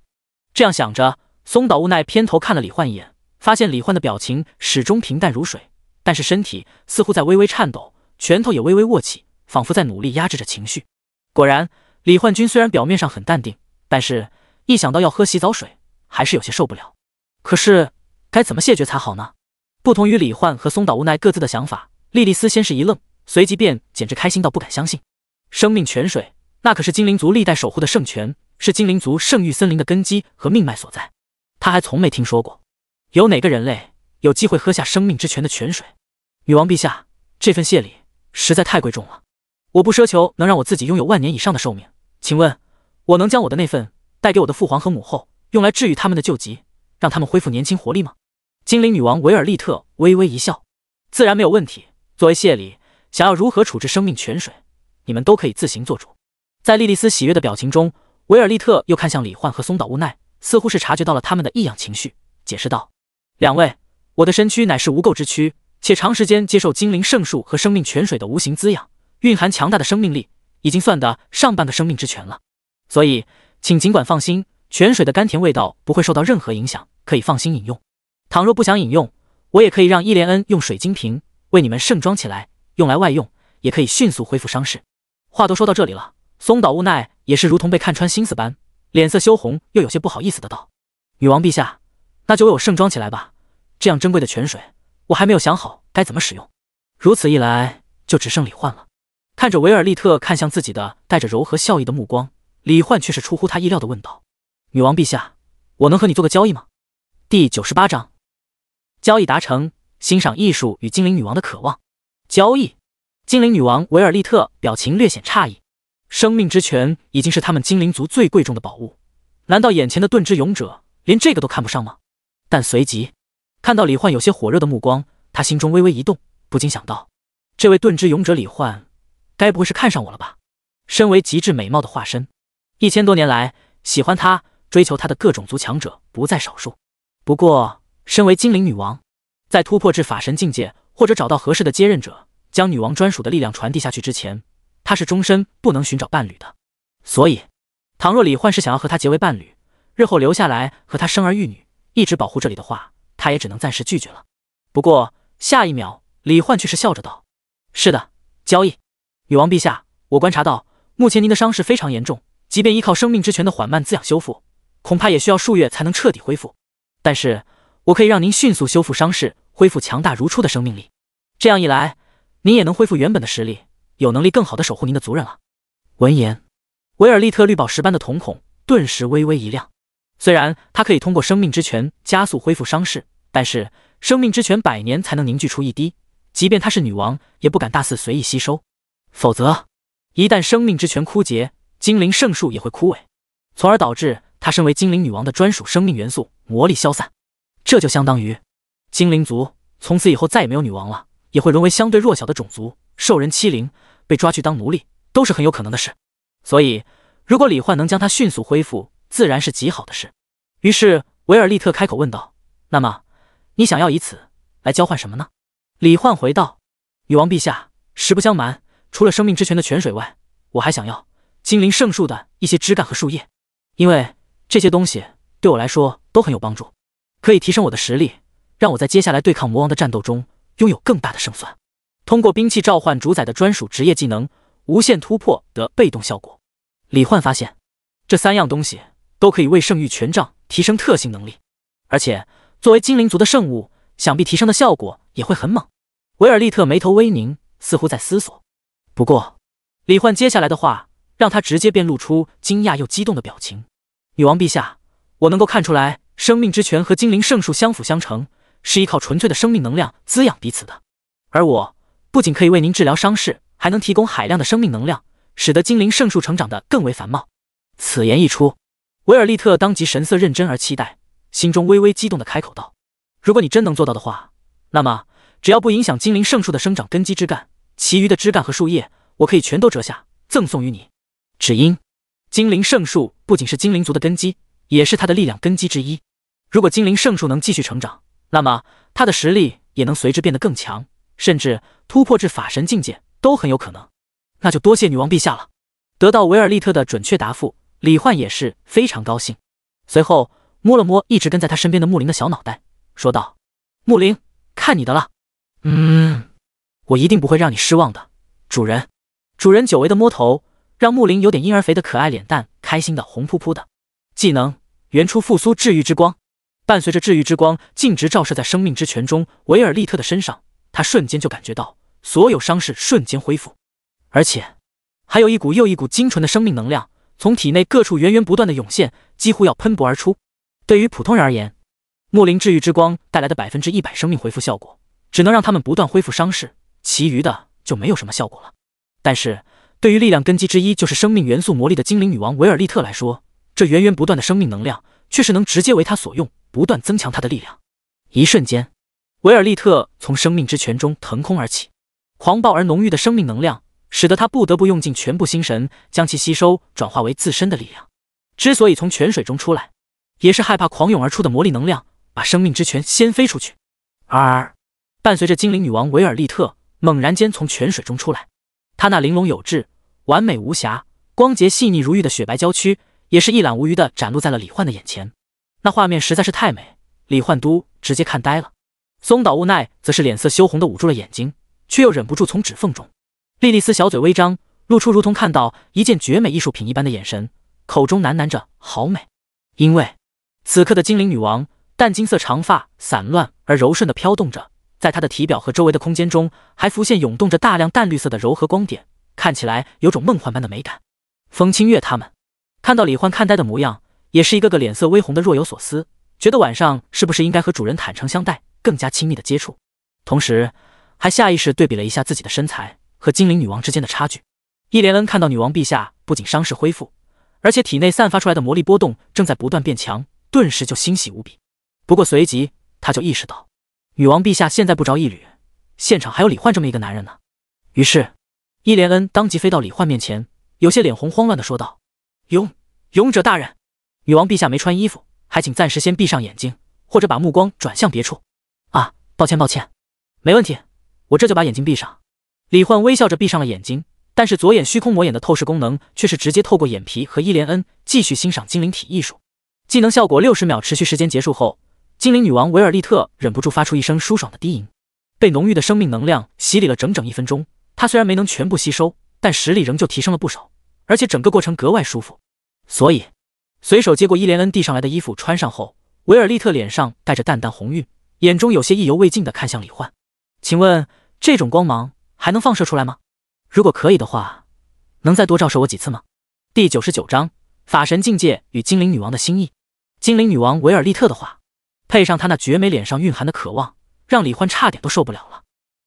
这样想着，松岛无奈偏头看了李焕一眼，发现李焕的表情始终平淡如水，但是身体似乎在微微颤抖，拳头也微微握起，仿佛在努力压制着情绪。果然，李焕君虽然表面上很淡定，但是一想到要喝洗澡水，还是有些受不了。可是该怎么谢绝才好呢？不同于李焕和松岛无奈各自的想法，莉莉丝先是一愣，随即便简直开心到不敢相信。生命泉水，那可是精灵族历代守护的圣泉，是精灵族圣域森林的根基和命脉所在。他还从没听说过有哪个人类有机会喝下生命之泉的泉水。女王陛下，这份谢礼实在太贵重了，我不奢求能让我自己拥有万年以上的寿命，请问我能将我的那份带给我的父皇和母后，用来治愈他们的旧疾，让他们恢复年轻活力吗？精灵女王维尔利特微微一笑，自然没有问题。作为谢礼，想要如何处置生命泉水，你们都可以自行做主。在莉莉丝喜悦的表情中，维尔利特又看向李焕和松岛无奈，似乎是察觉到了他们的异样情绪，解释道：两位，我的身躯乃是无垢之躯，且长时间接受精灵圣树和生命泉水的无形滋养，蕴含强大的生命力，已经算得上半个生命之泉了。所以请尽管放心，泉水的甘甜味道不会受到任何影响，可以放心饮用。倘若不想饮用，我也可以让伊莲恩用水晶瓶为你们盛装起来，用来外用，也可以迅速恢复伤势。话都说到这里了，松岛无奈也是如同被看穿心思般，脸色羞红，又有些不好意思的道：女王陛下，那就为我盛装起来吧，这样珍贵的泉水，我还没有想好该怎么使用。如此一来，就只剩李焕了。看着维尔利特看向自己的带着柔和笑意的目光，李焕却是出乎他意料的问道：女王陛下，我能和你做个交易吗？第98章，交易达成，欣赏艺术与精灵女王的渴望。交易？精灵女王维尔利特表情略显诧异，生命之泉已经是他们精灵族最贵重的宝物，难道眼前的盾之勇者连这个都看不上吗？但随即看到李焕有些火热的目光，他心中微微一动，不禁想到，这位盾之勇者李焕，该不会是看上我了吧？身为极致美貌的化身，1000多年来，喜欢她、追求她的各种族强者不在少数。不过，身为精灵女王，在突破至法神境界，或者找到合适的接任者，将女王专属的力量传递下去之前，她是终身不能寻找伴侣的。所以，倘若李焕是想要和她结为伴侣，日后留下来和她生儿育女，一直保护这里的话，她也只能暂时拒绝了。不过，下一秒，李焕却是笑着道：“是的，交易。女王陛下，我观察到，目前您的伤势非常严重，即便依靠生命之泉的缓慢滋养修复，恐怕也需要数月才能彻底恢复。但是，我可以让您迅速修复伤势，恢复强大如初的生命力。这样一来，您也能恢复原本的实力，有能力更好地守护您的族人了。”闻言，维尔利特绿宝石般的瞳孔顿时微微一亮。虽然他可以通过生命之泉加速恢复伤势，但是生命之泉100年才能凝聚出一滴，即便她是女王，也不敢大肆随意吸收。否则，一旦生命之泉枯竭，精灵圣树也会枯萎，从而导致她身为精灵女王的专属生命元素魔力消散。这就相当于精灵族从此以后再也没有女王了，也会沦为相对弱小的种族，受人欺凌，被抓去当奴隶，都是很有可能的事。所以，如果李焕能将她迅速恢复，自然是极好的事。于是维尔利特开口问道：“那么，你想要以此来交换什么呢？”李焕回道：“女王陛下，实不相瞒，除了生命之泉的泉水外，我还想要精灵圣树的一些枝干和树叶，因为这些东西对我来说都很有帮助，可以提升我的实力，让我在接下来对抗魔王的战斗中拥有更大的胜算。通过兵器召唤主宰的专属职业技能无限突破的被动效果。”李焕发现，这3样东西都可以为圣域权杖提升特性能力，而且作为精灵族的圣物，想必提升的效果也会很猛。维尔利特眉头微凝，似乎在思索。不过，李焕接下来的话让他直接便露出惊讶又激动的表情。女王陛下，我能够看出来，生命之泉和精灵圣树相辅相成，是依靠纯粹的生命能量滋养彼此的。而我不仅可以为您治疗伤势，还能提供海量的生命能量，使得精灵圣树成长得更为繁茂。此言一出，维尔利特当即神色认真而期待，心中微微激动地开口道：“如果你真能做到的话，那么只要不影响精灵圣树的生长根基枝干，其余的枝干和树叶，我可以全都折下，赠送于你。只因精灵圣树不仅是精灵族的根基，也是它的力量根基之一。如果精灵圣树能继续成长，那么它的实力也能随之变得更强，甚至突破至法神境界都很有可能。那就多谢女王陛下了。”得到维尔利特的准确答复，李焕也是非常高兴。随后摸了摸一直跟在他身边的木灵的小脑袋，说道：“木灵，看你的了。我一定不会让你失望的，主人。”主人久违的摸头，让木灵有点婴儿肥的可爱脸蛋开心的红扑扑的。技能原初复苏治愈之光，伴随着治愈之光径直照射在生命之泉中维尔利特的身上，他瞬间就感觉到所有伤势瞬间恢复，而且还有一股又一股精纯的生命能量从体内各处源源不断的涌现，几乎要喷薄而出。对于普通人而言，木灵治愈之光带来的100%生命恢复效果，只能让他们不断恢复伤势，其余的就没有什么效果了。但是对于力量根基之一就是生命元素魔力的精灵女王维尔利特来说，这源源不断的生命能量却是能直接为她所用，不断增强她的力量。一瞬间，维尔利特从生命之泉中腾空而起，狂暴而浓郁的生命能量使得他不得不用尽全部心神将其吸收转化为自身的力量。之所以从泉水中出来，也是害怕狂涌而出的魔力能量把生命之泉掀飞出去。而伴随着精灵女王维尔利特猛然间从泉水中出来，她那玲珑有致、完美无瑕、光洁细腻如玉的雪白娇躯也是一览无余地展露在了李焕的眼前。那画面实在是太美，李焕都直接看呆了。松岛无奈则是脸色羞红地捂住了眼睛，却又忍不住从指缝中。莉莉丝小嘴微张，露出如同看到一件绝美艺术品一般的眼神，口中喃喃着好美。因为此刻的精灵女王淡金色长发散乱而柔顺地飘动着，在她的体表和周围的空间中还浮现涌动着大量淡绿色的柔和光点，看起来有种梦幻般的美感。风清月他们看到李焕看呆的模样，也是一个个脸色微红的若有所思，觉得晚上是不是应该和主人坦诚相待，更加亲密的接触，同时还下意识对比了一下自己的身材和精灵女王之间的差距。伊莲恩看到女王陛下不仅伤势恢复，而且体内散发出来的魔力波动正在不断变强，顿时就欣喜无比。不过随即他就意识到，女王陛下现在不着一缕，现场还有李焕这么一个男人呢。于是，伊莲恩当即飞到李焕面前，有些脸红慌乱地说道：“勇者大人，女王陛下没穿衣服，还请暂时先闭上眼睛，或者把目光转向别处。”啊，抱歉，没问题，我这就把眼睛闭上。李焕微笑着闭上了眼睛，但是左眼虚空魔眼的透视功能却是直接透过眼皮和伊莲恩继续欣赏精灵体艺术。技能效果60秒持续时间结束后，精灵女王维尔利特忍不住发出一声舒爽的低吟。被浓郁的生命能量洗礼了整整1分钟，她虽然没能全部吸收，但实力仍旧提升了不少，而且整个过程格外舒服。所以，随手接过伊莲恩递上来的衣服穿上后，维尔利特脸上带着淡淡红晕，眼中有些意犹未尽地看向李焕：“请问，这种光芒还能放射出来吗？如果可以的话，能再多照射我几次吗？”第99章法神境界与精灵女王的心意。精灵女王维尔利特的话，配上她那绝美脸上蕴含的渴望，让李焕差点都受不了了。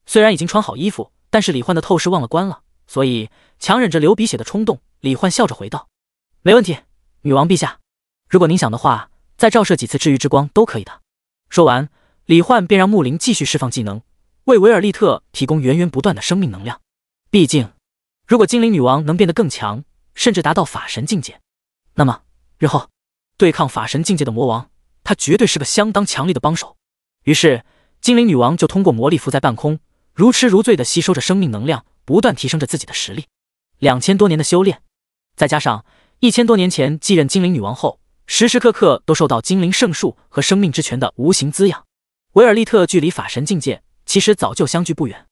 虽然已经穿好衣服，但是李焕的透视忘了关了，所以强忍着流鼻血的冲动，李焕笑着回道：“没问题，女王陛下，如果您想的话，再照射几次治愈之光都可以的。”说完，李焕便让木灵继续释放技能，为维尔利特提供源源不断的生命能量。毕竟，如果精灵女王能变得更强，甚至达到法神境界，那么日后对抗法神境界的魔王，她绝对是个相当强力的帮手。于是，精灵女王就通过魔力浮在半空，如痴如醉地吸收着生命能量，不断提升着自己的实力。2000多年的修炼，再加上1000多年前继任精灵女王后，时时刻刻都受到精灵圣术和生命之泉的无形滋养，维尔利特距离法神境界其实早就相距不远。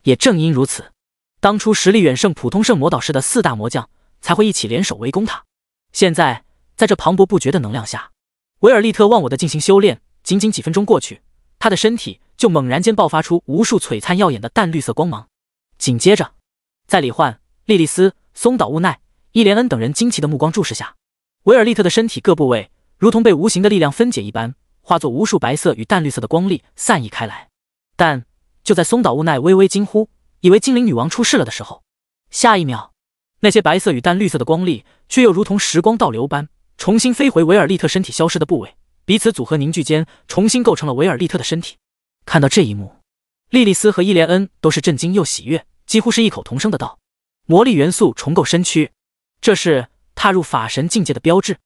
也正因如此，当初实力远胜普通圣魔导师的4大魔将才会一起联手围攻他。现在，在这磅礴不绝的能量下，维尔利特忘我的进行修炼，仅仅几分钟过去，他的身体就猛然间爆发出无数璀璨耀眼的淡绿色光芒。紧接着，在李焕、莉莉丝、松岛悟奈、伊莲恩等人惊奇的目光注视下，维尔利特的身体各部位如同被无形的力量分解一般，化作无数白色与淡绿色的光粒散溢开来。但就在松岛悟奈微微惊呼，以为精灵女王出事了的时候，下一秒，那些白色与淡绿色的光粒却又如同时光倒流般重新飞回维尔利特身体消失的部位，彼此组合凝聚间，重新构成了维尔利特的身体。看到这一幕，莉莉丝和伊莲恩都是震惊又喜悦，几乎是异口同声的道：“魔力元素重构身躯，这是踏入法神境界的标志。”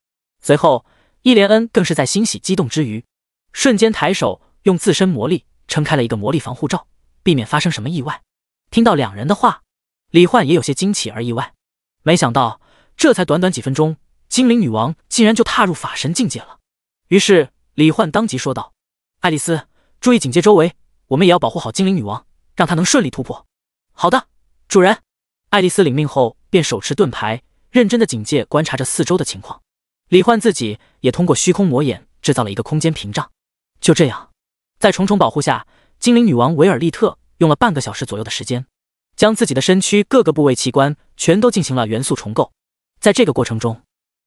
随后，伊莲恩更是在欣喜激动之余，瞬间抬手用自身魔力撑开了一个魔力防护罩，避免发生什么意外。听到两人的话，李焕也有些惊奇而意外，没想到这才短短几分钟，精灵女王竟然就踏入法神境界了。于是李焕当即说道：“爱丽丝，注意警戒周围，我们也要保护好精灵女王，让她能顺利突破。”“好的，主人。”爱丽丝领命后便手持盾牌，认真的警戒观察着四周的情况。李焕自己也通过虚空魔眼制造了一个空间屏障。就这样，在重重保护下，精灵女王维尔利特用了半个小时左右的时间，将自己的身躯各个部位器官全都进行了元素重构。在这个过程中，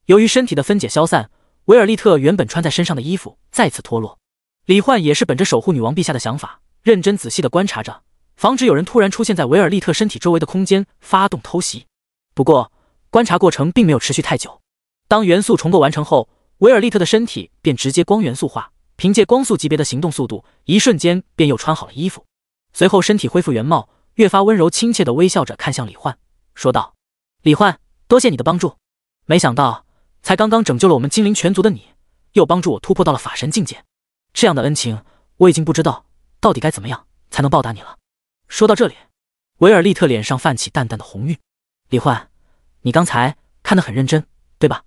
由于身体的分解消散，维尔利特原本穿在身上的衣服再次脱落。李焕也是本着守护女王陛下的想法，认真仔细地观察着，防止有人突然出现在维尔利特身体周围的空间发动偷袭。不过，观察过程并没有持续太久。当元素重构完成后，维尔利特的身体便直接光元素化，凭借光速级别的行动速度，一瞬间便又穿好了衣服。随后身体恢复原貌，越发温柔亲切地微笑着看向李焕，说道：“李焕，多谢你的帮助，没想到才刚刚拯救了我们精灵全族的你，又帮助我突破到了法神境界，这样的恩情我已经不知道到底该怎么样才能报答你了。”说到这里，维尔利特脸上泛起淡淡的红晕。“李焕，你刚才看得很认真，对吧？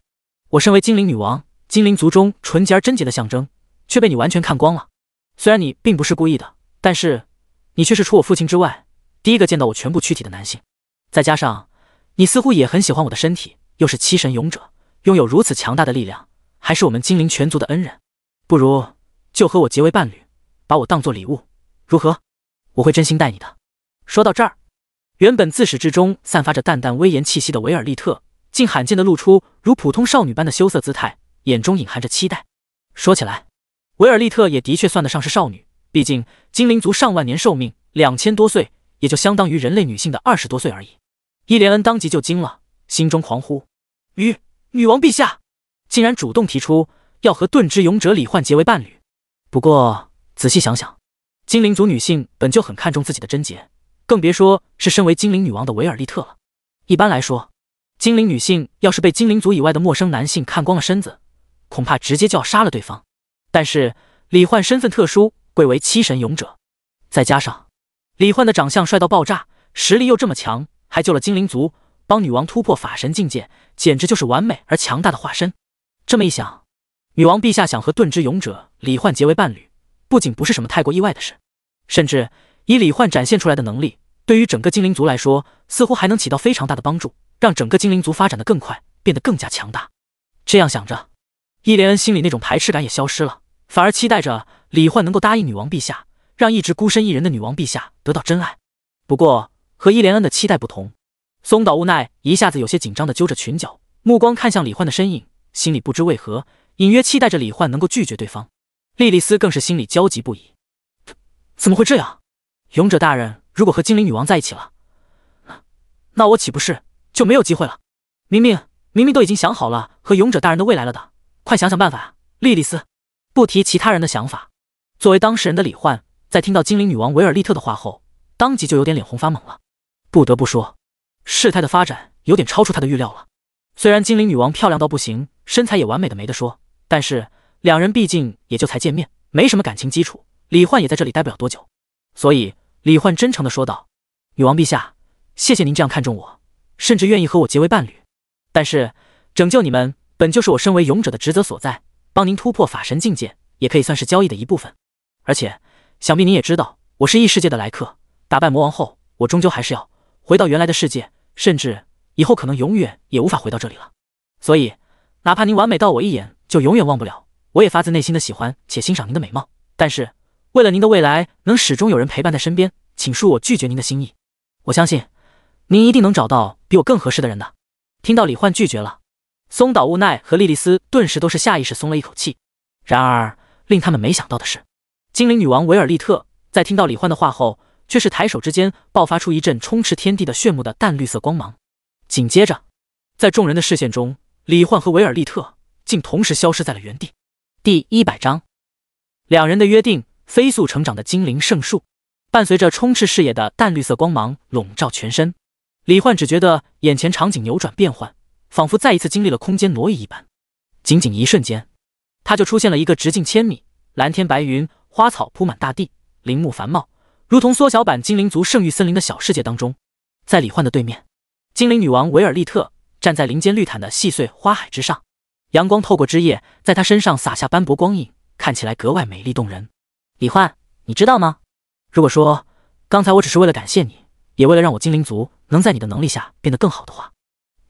我身为精灵女王，精灵族中纯洁而贞洁的象征，却被你完全看光了。虽然你并不是故意的，但是你却是除我父亲之外第一个见到我全部躯体的男性，再加上你似乎也很喜欢我的身体，又是七神勇者，拥有如此强大的力量，还是我们精灵全族的恩人，不如就和我结为伴侣，把我当作礼物，如何？我会真心待你的。”说到这儿，原本自始至终散发着淡淡威严气息的维尔利特，竟罕见地露出如普通少女般的羞涩姿态，眼中隐含着期待。说起来，维尔利特也的确算得上是少女，毕竟精灵族上万年寿命，2000多岁，也就相当于人类女性的20多岁而已。伊莲恩当即就惊了，心中狂呼：“女王陛下竟然主动提出要和盾之勇者李焕结为伴侣！”不过仔细想想，精灵族女性本就很看重自己的贞洁，更别说是身为精灵女王的维尔利特了。一般来说，精灵女性要是被精灵族以外的陌生男性看光了身子，恐怕直接就要杀了对方。但是李焕身份特殊，贵为七神勇者，再加上李焕的长相帅到爆炸，实力又这么强，还救了精灵族，帮女王突破法神境界，简直就是完美而强大的化身。这么一想，女王陛下想和盾之勇者李焕结为伴侣，不仅不是什么太过意外的事，甚至以李焕展现出来的能力，对于整个精灵族来说，似乎还能起到非常大的帮助，让整个精灵族发展得更快，变得更加强大。这样想着，伊莲恩心里那种排斥感也消失了，反而期待着李焕能够答应女王陛下，让一直孤身一人的女王陛下得到真爱。不过和伊莲恩的期待不同，松岛无奈一下子有些紧张地揪着裙角，目光看向李焕的身影，心里不知为何隐约期待着李焕能够拒绝对方。莉莉丝更是心里焦急不已，怎么会这样？勇者大人如果和精灵女王在一起了，那我岂不是就没有机会了？明明都已经想好了和勇者大人的未来了的，快想想办法啊！莉莉丝不提其他人的想法，作为当事人的李焕在听到精灵女王维尔利特的话后，当即就有点脸红发懵了。不得不说，事态的发展有点超出他的预料了。虽然精灵女王漂亮到不行，身材也完美的没得说，但是两人毕竟也就才见面，没什么感情基础，李焕也在这里待不了多久。所以李焕真诚地说道：女王陛下，谢谢您这样看重我，甚至愿意和我结为伴侣，但是拯救你们本就是我身为勇者的职责所在，帮您突破法神境界也可以算是交易的一部分。而且想必您也知道，我是异世界的来客，打败魔王后，我终究还是要回到原来的世界，甚至以后可能永远也无法回到这里了。所以哪怕您完美到我一眼就永远忘不了，我也发自内心的喜欢且欣赏您的美貌，但是为了您的未来能始终有人陪伴在身边，请恕我拒绝您的心意。我相信您一定能找到比我更合适的人的。听到李焕拒绝了，松岛无奈和莉莉丝顿时都是下意识松了一口气。然而令他们没想到的是，精灵女王维尔利特在听到李焕的话后，却是抬手之间爆发出一阵充斥天地的炫目的淡绿色光芒。紧接着，在众人的视线中，李焕和维尔利特竟同时消失在了原地。第100章，两人的约定，飞速成长的精灵圣树。伴随着充斥视野的淡绿色光芒笼罩全身，李焕只觉得眼前场景扭转变换，仿佛再一次经历了空间挪移一般。仅仅一瞬间，他就出现了一个直径1000米、蓝天白云、花草铺满大地、林木繁茂，如同缩小版精灵族圣域森林的小世界当中。在李焕的对面，精灵女王维尔利特站在林间绿毯的细碎花海之上，阳光透过枝叶，在她身上洒下斑驳光影，看起来格外美丽动人。李焕，你知道吗？如果说刚才我只是为了感谢你，也为了让我精灵族能在你的能力下变得更好的话，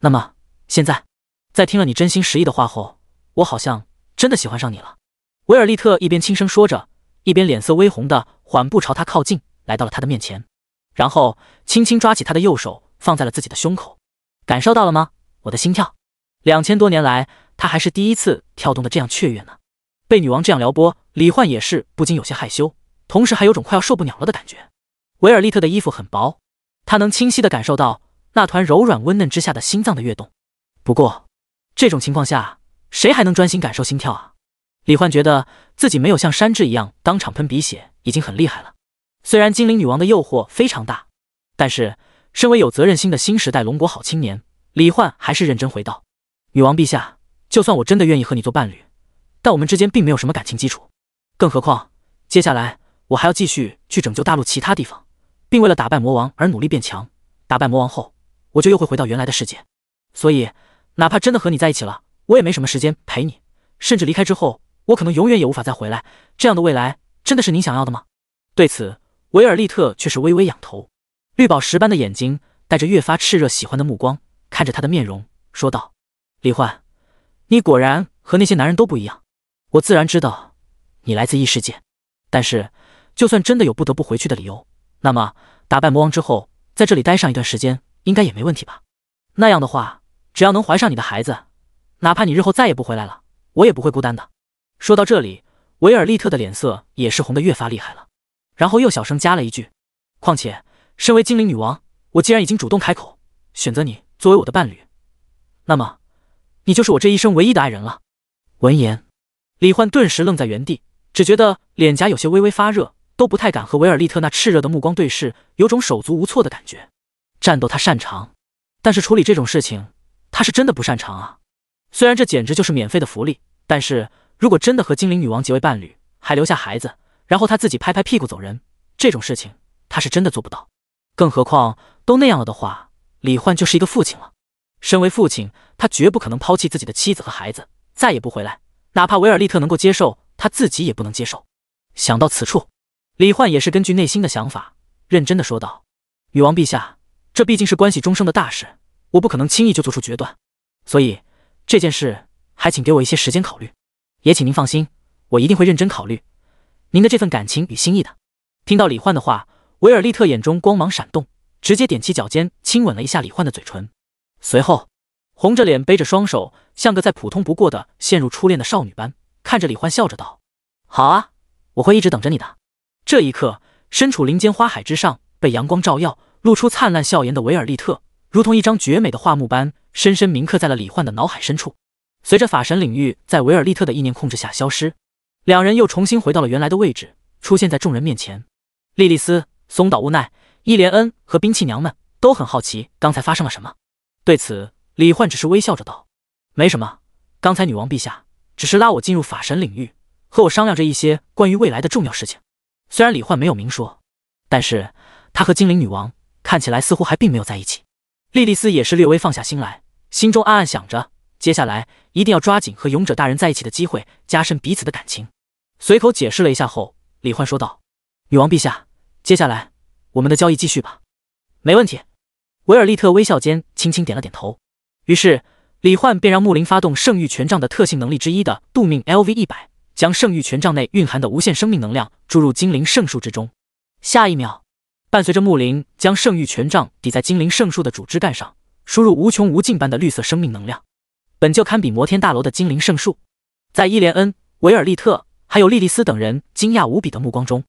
那么现在在听了你真心实意的话后，我好像真的喜欢上你了。维尔利特一边轻声说着，一边脸色微红的缓步朝他靠近，来到了他的面前，然后轻轻抓起他的右手放在了自己的胸口。感受到了吗？我的心跳，2000多年来他还是第一次跳动的这样雀跃呢。被女王这样撩拨，李焕也是不禁有些害羞，同时还有种快要受不了了的感觉。维尔利特的衣服很薄，他能清晰地感受到那团柔软温嫩之下的心脏的跃动。不过这种情况下，谁还能专心感受心跳啊？李焕觉得自己没有像山治一样当场喷鼻血已经很厉害了。虽然精灵女王的诱惑非常大，但是身为有责任心的新时代龙国好青年，李焕还是认真回道：女王陛下，就算我真的愿意和你做伴侣，但我们之间并没有什么感情基础，更何况接下来我还要继续去拯救大陆其他地方，并为了打败魔王而努力变强。打败魔王后，我就又会回到原来的世界，所以哪怕真的和你在一起了，我也没什么时间陪你，甚至离开之后，我可能永远也无法再回来。这样的未来真的是您想要的吗？对此，维尔利特却是微微仰头，绿宝石般的眼睛带着越发炽热喜欢的目光看着他的面容，说道：李焕，你果然和那些男人都不一样。我自然知道你来自异世界，但是就算真的有不得不回去的理由，那么打败魔王之后，在这里待上一段时间应该也没问题吧？那样的话，只要能怀上你的孩子，哪怕你日后再也不回来了，我也不会孤单的。说到这里，维尔利特的脸色也是红得越发厉害了，然后又小声加了一句：况且身为精灵女王，我既然已经主动开口选择你作为我的伴侣，那么你就是我这一生唯一的爱人了。闻言，李焕顿时愣在原地，只觉得脸颊有些微微发热，都不太敢和维尔利特那炽热的目光对视，有种手足无措的感觉。战斗他擅长，但是处理这种事情，他是真的不擅长啊。虽然这简直就是免费的福利，但是如果真的和精灵女王结为伴侣，还留下孩子，然后他自己拍拍屁股走人，这种事情他是真的做不到。更何况都那样了的话，李焕就是一个父亲了。身为父亲，他绝不可能抛弃自己的妻子和孩子，再也不回来，哪怕维尔利特能够接受，他自己也不能接受。想到此处，李焕也是根据内心的想法，认真的说道：“女王陛下，这毕竟是关系终生的大事，我不可能轻易就做出决断，所以这件事还请给我一些时间考虑。也请您放心，我一定会认真考虑您的这份感情与心意的。”听到李焕的话，维尔利特眼中光芒闪动，直接踮起脚尖亲吻了一下李焕的嘴唇，随后红着脸背着双手，像个再普通不过的陷入初恋的少女般，看着李焕笑着道：“好啊，我会一直等着你的。”这一刻，身处林间花海之上，被阳光照耀，露出灿烂笑颜的维尔利特，如同一张绝美的画木般，深深铭刻在了李焕的脑海深处。随着法神领域在维尔利特的意念控制下消失，两人又重新回到了原来的位置，出现在众人面前。莉莉丝、松岛乌奈、伊莲恩和兵器娘们都很好奇刚才发生了什么。对此，李焕只是微笑着道：“没什么，刚才女王陛下只是拉我进入法神领域，和我商量着一些关于未来的重要事情。”虽然李焕没有明说，但是他和精灵女王看起来似乎还并没有在一起。莉莉丝也是略微放下心来，心中暗暗想着，接下来一定要抓紧和勇者大人在一起的机会，加深彼此的感情。随口解释了一下后，李焕说道：“女王陛下，接下来我们的交易继续吧。”没问题。维尔利特微笑间轻轻点了点头。于是李焕便让木林发动圣域权杖的特性能力之一的度命 LV100，将圣域权杖内蕴含的无限生命能量注入精灵圣树之中。下一秒，伴随着木林将圣域权杖抵在精灵圣树的主枝干上，输入无穷无尽般的绿色生命能量。本就堪比摩天大楼的精灵圣树，在伊莲恩、维尔利特还有莉莉丝等人惊讶无比的目光中，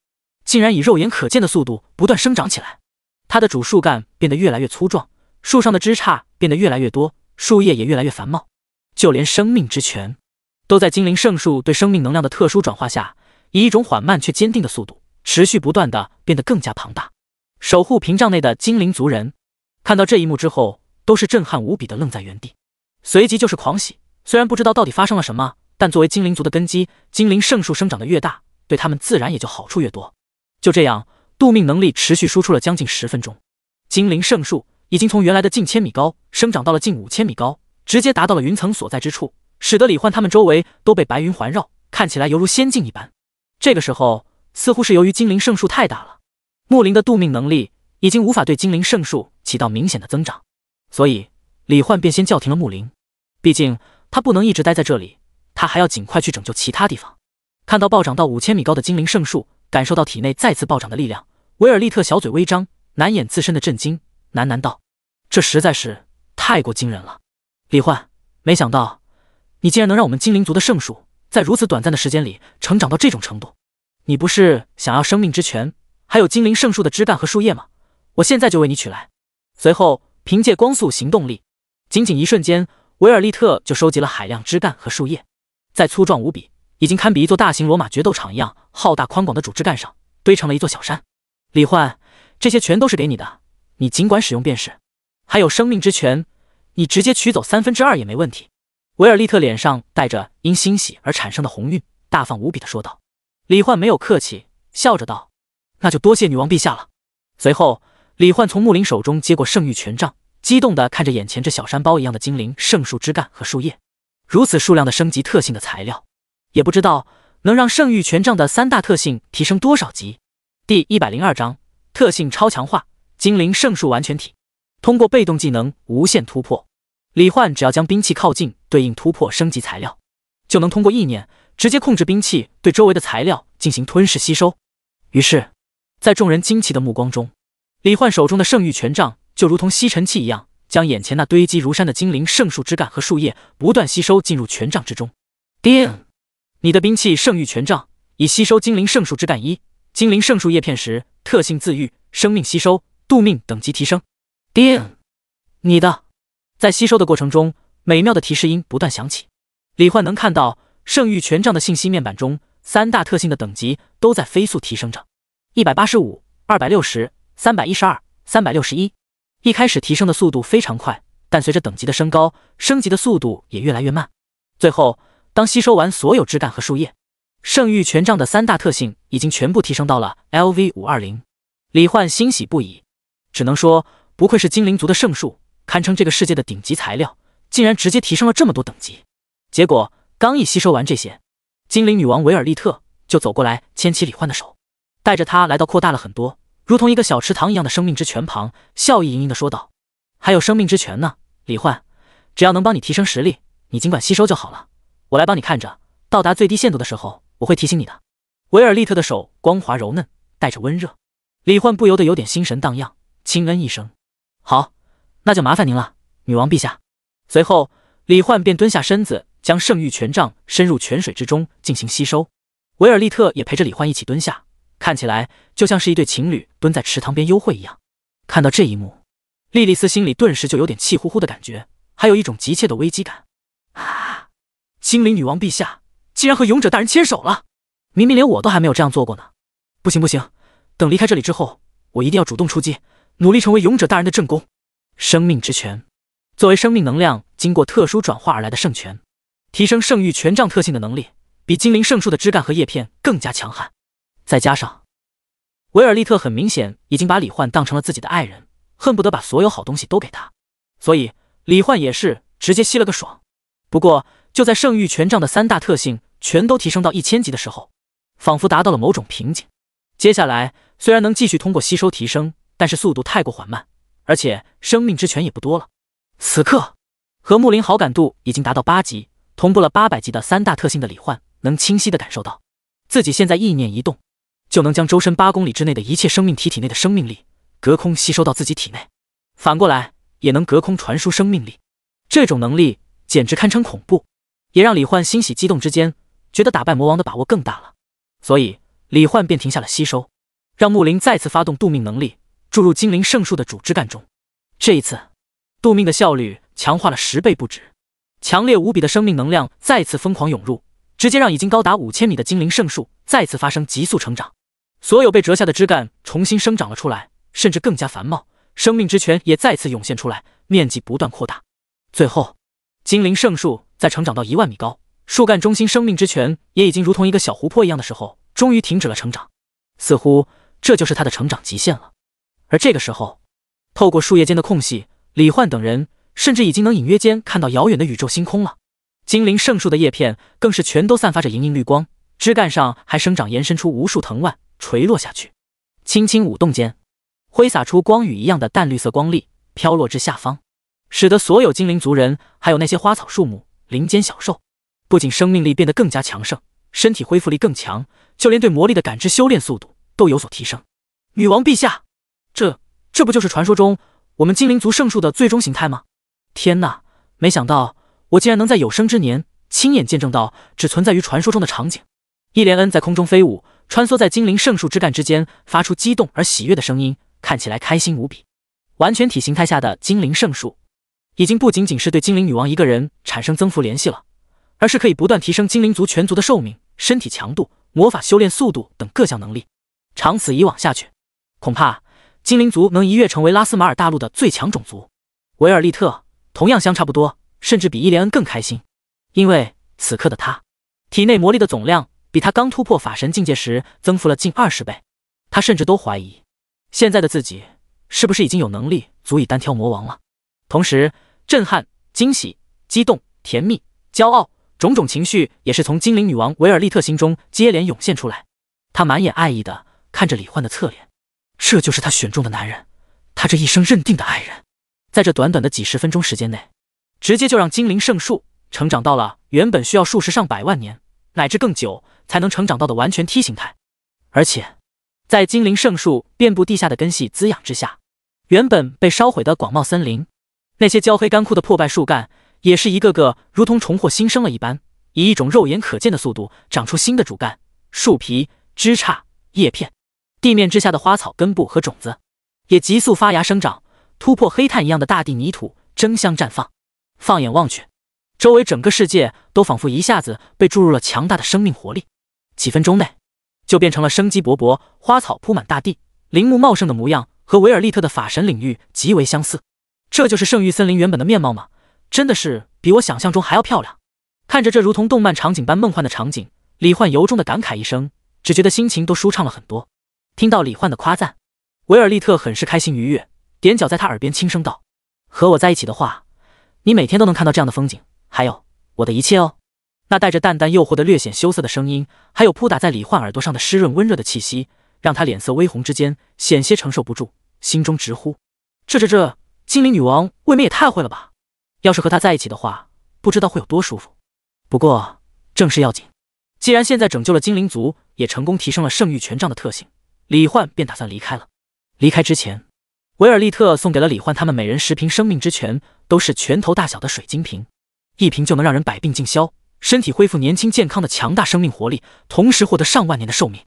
竟然以肉眼可见的速度不断生长起来。它的主树干变得越来越粗壮，树上的枝杈变得越来越多，树叶也越来越繁茂，就连生命之泉都在精灵圣树对生命能量的特殊转化下，以一种缓慢却坚定的速度，持续不断地变得更加庞大。守护屏障内的精灵族人看到这一幕之后，都是震撼无比的愣在原地，随即就是狂喜。虽然不知道到底发生了什么，但作为精灵族的根基，精灵圣树生长得越大，对他们自然也就好处越多。就这样，度命能力持续输出了将近10分钟，精灵圣树已经从原来的近1000米高生长到了近5000米高，直接达到了云层所在之处，使得李焕他们周围都被白云环绕，看起来犹如仙境一般。这个时候，似乎是由于精灵圣树太大了，木林的度命能力已经无法对精灵圣树起到明显的增长，所以李焕便先叫停了木林。毕竟他不能一直待在这里，他还要尽快去拯救其他地方。看到暴涨到5000米高的精灵圣树，感受到体内再次暴涨的力量，维尔利特小嘴微张，难掩自身的震惊，喃喃道：“这实在是太过惊人了。李焕，没想到你竟然能让我们精灵族的圣树在如此短暂的时间里成长到这种程度。你不是想要生命之泉，还有精灵圣树的枝干和树叶吗？我现在就为你取来。”随后凭借光速行动力，仅仅一瞬间，维尔利特就收集了海量枝干和树叶，在粗壮无比，已经堪比一座大型罗马决斗场一样浩大宽广的主枝干上堆成了一座小山。李焕，这些全都是给你的，你尽管使用便是。还有生命之泉，你直接取走2/3也没问题。维尔利特脸上带着因欣喜而产生的红晕，大方无比的说道。李焕没有客气，笑着道：“那就多谢女王陛下了。”随后，李焕从木林手中接过圣域权杖，激动地看着眼前这小山包一样的精灵圣树枝干和树叶，如此数量的升级特性的材料，也不知道能让圣域权杖的3大特性提升多少级。第102章特性超强化，精灵圣树完全体。通过被动技能无限突破，李焕只要将兵器靠近对应突破升级材料，就能通过意念直接控制兵器对周围的材料进行吞噬吸收。于是，在众人惊奇的目光中，李焕手中的圣域权杖就如同吸尘器一样，将眼前那堆积如山的精灵圣树枝干和树叶不断吸收进入权杖之中。叮！你的兵器圣域权杖已吸收精灵圣树枝干1、精灵圣树叶片时，特性自愈、生命吸收、度命等级提升。叮！你的。在吸收的过程中，美妙的提示音不断响起。李焕能看到圣域权杖的信息面板中3大特性的等级都在飞速提升着。185、260、312、361。一开始提升的速度非常快，但随着等级的升高，升级的速度也越来越慢。最后，当吸收完所有枝干和树叶，圣域权杖的3大特性已经全部提升到了 LV520。李焕欣喜不已，只能说不愧是精灵族的圣树，堪称这个世界的顶级材料，竟然直接提升了这么多等级。结果刚一吸收完这些，精灵女王维尔利特就走过来牵起李焕的手，带着他来到扩大了很多，如同一个小池塘一样的生命之泉旁，笑意盈盈地说道：“还有生命之泉呢，李焕，只要能帮你提升实力，你尽管吸收就好了。我来帮你看着，到达最低限度的时候，我会提醒你的。”维尔利特的手光滑柔嫩，带着温热，李焕不由得有点心神荡漾，轻嗯一声：“好，那就麻烦您了，女王陛下。”随后，李焕便蹲下身子，将圣域权杖深入泉水之中进行吸收。维尔利特也陪着李焕一起蹲下，看起来就像是一对情侣蹲在池塘边幽会一样。看到这一幕，莉莉丝心里顿时就有点气呼呼的感觉，还有一种急切的危机感。啊！精灵女王陛下竟然和勇者大人牵手了，明明连我都还没有这样做过呢。不行不行，等离开这里之后，我一定要主动出击，努力成为勇者大人的正宫。生命之泉作为生命能量经过特殊转化而来的圣泉，提升圣域权杖特性的能力比精灵圣树的枝干和叶片更加强悍。再加上维尔利特很明显已经把李焕当成了自己的爱人，恨不得把所有好东西都给他，所以李焕也是直接吸了个爽。不过就在圣域权杖的3大特性全都提升到1000级的时候，仿佛达到了某种瓶颈。接下来虽然能继续通过吸收提升，但是速度太过缓慢，而且生命之泉也不多了。此刻和木林好感度已经达到8级，同步了800级的3大特性的李焕，能清晰地感受到自己现在意念一动，就能将周身8公里之内的一切生命体内的生命力隔空吸收到自己体内，反过来也能隔空传输生命力。这种能力简直堪称恐怖，也让李焕欣喜激动之间觉得打败魔王的把握更大了。所以李焕便停下了吸收，让木林再次发动渡命能力注入精灵圣树的主枝干中。这一次渡命的效率强化了10倍不止，强烈无比的生命能量再次疯狂涌入，直接让已经高达5000米的精灵圣树再次发生急速成长。所有被折下的枝干重新生长了出来，甚至更加繁茂，生命之泉也再次涌现出来，面积不断扩大。最后精灵圣树在成长到1万米高，树干中心生命之泉也已经如同一个小湖泊一样的时候，终于停止了成长，似乎这就是它的成长极限了。而这个时候，透过树叶间的空隙，李焕等人甚至已经能隐约间看到遥远的宇宙星空了。精灵圣树的叶片更是全都散发着莹莹绿光，枝干上还生长延伸出无数藤蔓垂落下去，轻轻舞动间挥洒出光雨一样的淡绿色光粒飘落至下方，使得所有精灵族人还有那些花草树木林间小兽不仅生命力变得更加强盛，身体恢复力更强，就连对魔力的感知修炼速度都有所提升。女王陛下，这不就是传说中我们精灵族圣树的最终形态吗？天哪，没想到我竟然能在有生之年亲眼见证到只存在于传说中的场景。伊莲恩在空中飞舞，穿梭在精灵圣树枝干之间，发出激动而喜悦的声音，看起来开心无比。完全体形态下的精灵圣树已经不仅仅是对精灵女王一个人产生增幅联系了，而是可以不断提升精灵族全族的寿命、身体强度、魔法修炼速度等各项能力。长此以往下去，恐怕精灵族能一跃成为拉斯马尔大陆的最强种族。维尔利特同样相差不多，甚至比伊莲恩更开心，因为此刻的他体内魔力的总量比他刚突破法神境界时增幅了近20倍。他甚至都怀疑现在的自己是不是已经有能力足以单挑魔王了。同时震撼、惊喜、激动、甜蜜、骄傲种种情绪也是从精灵女王维尔利特心中接连涌现出来。他满眼爱意地看着李焕的侧脸，这就是他选中的男人，他这一生认定的爱人。在这短短的几10分钟时间内，直接就让精灵圣树成长到了原本需要数十上百万年乃至更久才能成长到的完全梯形态。而且在精灵圣树遍布地下的根系滋养之下，原本被烧毁的广袤森林，那些焦黑干枯的破败树干也是一个个如同重获新生了一般，以一种肉眼可见的速度长出新的主干、树皮、枝杈、叶片。地面之下的花草根部和种子也急速发芽生长，突破黑炭一样的大地泥土争相绽放。放眼望去，周围整个世界都仿佛一下子被注入了强大的生命活力。几分钟内就变成了生机勃勃、花草铺满大地、林木茂盛的模样，和维尔利特的法神领域极为相似。这就是圣域森林原本的面貌吗？真的是比我想象中还要漂亮。看着这如同动漫场景般梦幻的场景，李焕由衷的感慨一声，只觉得心情都舒畅了很多。听到李焕的夸赞，维尔利特很是开心愉悦，踮脚在他耳边轻声道：“和我在一起的话，你每天都能看到这样的风景，还有我的一切哦。”那带着淡淡诱惑的略显羞涩的声音，还有扑打在李焕耳朵上的湿润温热的气息，让他脸色微红之间险些承受不住，心中直呼：这精灵女王未免也太会了吧！要是和她在一起的话，不知道会有多舒服。不过正事要紧，既然现在拯救了精灵族，也成功提升了圣域权杖的特性，李焕便打算离开了。离开之前，维尔利特送给了李焕他们每人10瓶生命之泉，都是拳头大小的水晶瓶，1瓶就能让人百病尽消，身体恢复年轻健康的强大生命活力，同时获得上万年的寿命。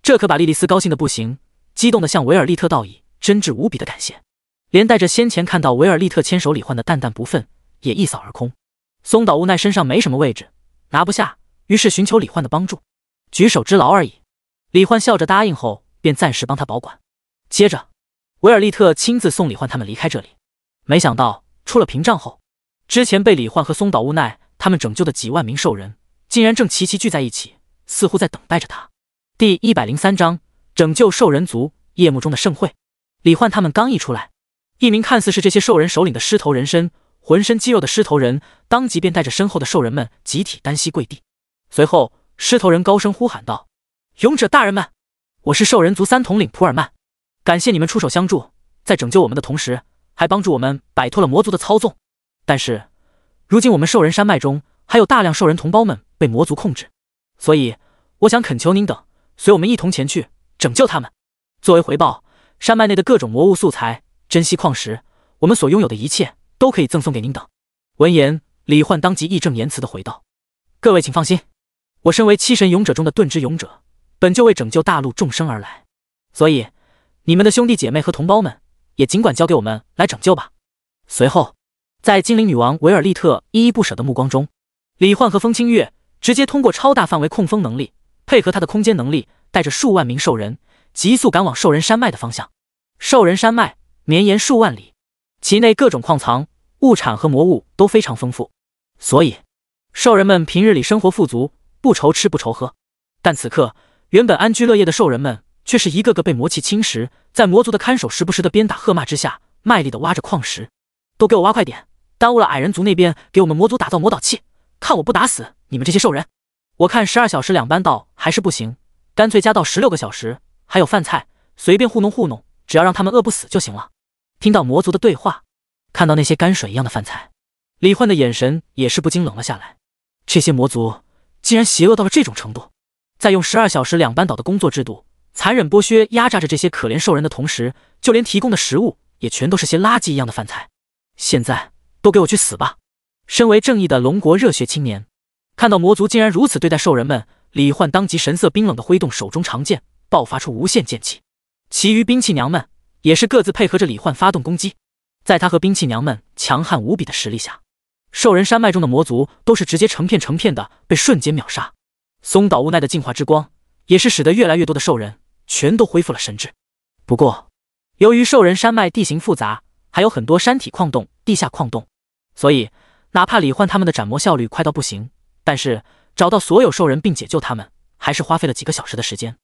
这可把莉莉丝高兴的不行，激动的向维尔利特道以真挚无比的感谢，连带着先前看到维尔利特牵手李焕的淡淡不忿也一扫而空。松岛无奈身上没什么位置，拿不下，于是寻求李焕的帮助，举手之劳而已。李焕笑着答应后，便暂时帮他保管。接着，维尔利特亲自送李焕他们离开这里。没想到出了屏障后，之前被李焕和松岛无奈他们拯救的几万名兽人，竟然正齐齐聚在一起，似乎在等待着他。第103章拯救兽人族，夜幕中的盛会。李焕他们刚一出来，一名看似是这些兽人首领的狮头人身，浑身肌肉的狮头人当即便带着身后的兽人们集体单膝跪地。随后，狮头人高声呼喊道：“勇者大人们，我是兽人族3统领普尔曼，感谢你们出手相助，在拯救我们的同时，还帮助我们摆脱了魔族的操纵。但是，如今我们兽人山脉中还有大量兽人同胞们被魔族控制，所以我想恳求您等随我们一同前去拯救他们。作为回报，山脉内的各种魔物素材、珍稀矿石，我们所拥有的一切都可以赠送给您等。”闻言，李焕当即义正言辞地回道：“各位请放心，我身为7神勇者中的盾之勇者，本就为拯救大陆众生而来，所以你们的兄弟姐妹和同胞们也尽管交给我们来拯救吧。”随后，在精灵女王维尔利特依依不舍的目光中，李焕和风清月直接通过超大范围控风能力，配合他的空间能力，带着数万名兽人急速赶往兽人山脉的方向。兽人山脉绵延数万里，其内各种矿藏、物产和魔物都非常丰富，所以兽人们平日里生活富足，不愁吃不愁喝。但此刻，原本安居乐业的兽人们却是一个个被魔气侵蚀，在魔族的看守时不时的鞭打喝骂之下，卖力的挖着矿石。都给我挖快点，耽误了矮人族那边给我们魔族打造魔导器，看我不打死你们这些兽人！我看12小时2班倒还是不行，干脆加到16个小时，还有饭菜，随便糊弄糊弄，只要让他们饿不死就行了。听到魔族的对话，看到那些泔水一样的饭菜，李焕的眼神也是不禁冷了下来。这些魔族竟然邪恶到了这种程度，在用12小时2班倒的工作制度残忍剥削压榨着这些可怜兽人的同时，就连提供的食物也全都是些垃圾一样的饭菜。现在都给我去死吧！身为正义的龙国热血青年，看到魔族竟然如此对待兽人们，李焕当即神色冰冷地挥动手中长剑，爆发出无限剑气。其余兵器娘们也是各自配合着李焕发动攻击。在他和兵器娘们强悍无比的实力下，兽人山脉中的魔族都是直接成片成片的被瞬间秒杀。松岛无奈的净化之光也是使得越来越多的兽人全都恢复了神智。不过，由于兽人山脉地形复杂，还有很多山体矿洞、地下矿洞，所以哪怕李焕他们的斩魔效率快到不行，但是找到所有兽人并解救他们，还是花费了几个小时的时间。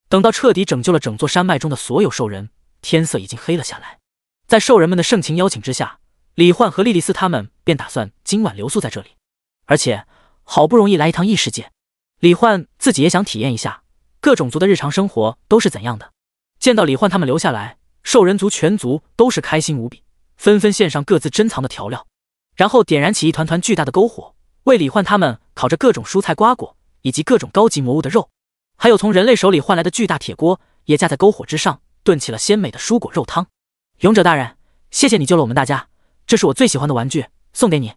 等到彻底拯救了整座山脉中的所有兽人，天色已经黑了下来。在兽人们的盛情邀请之下，李焕和莉莉丝他们便打算今晚留宿在这里。而且好不容易来一趟异世界，李焕自己也想体验一下各种族的日常生活都是怎样的。见到李焕他们留下来，兽人族全族都是开心无比，纷纷献上各自珍藏的调料，然后点燃起一团团巨大的篝火，为李焕他们烤着各种蔬菜瓜果以及各种高级魔物的肉，还有从人类手里换来的巨大铁锅也架在篝火之上，炖起了鲜美的蔬果肉汤。勇者大人，谢谢你救了我们大家，这是我最喜欢的玩具，送给你。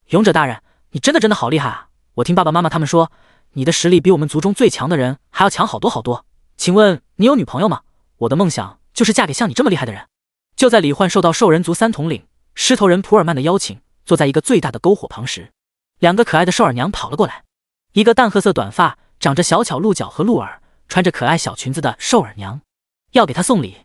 勇者大人，你真的好厉害啊！我听爸爸妈妈他们说，你的实力比我们族中最强的人还要强好多好多。请问你有女朋友吗？我的梦想就是嫁给像你这么厉害的人。就在李焕受到兽人族3统领狮头人普尔曼的邀请，坐在一个最大的篝火旁时，两个可爱的兽耳娘跑了过来。一个淡褐色短发，长着小巧鹿角和鹿耳，穿着可爱小裙子的兽耳娘，要给她送礼。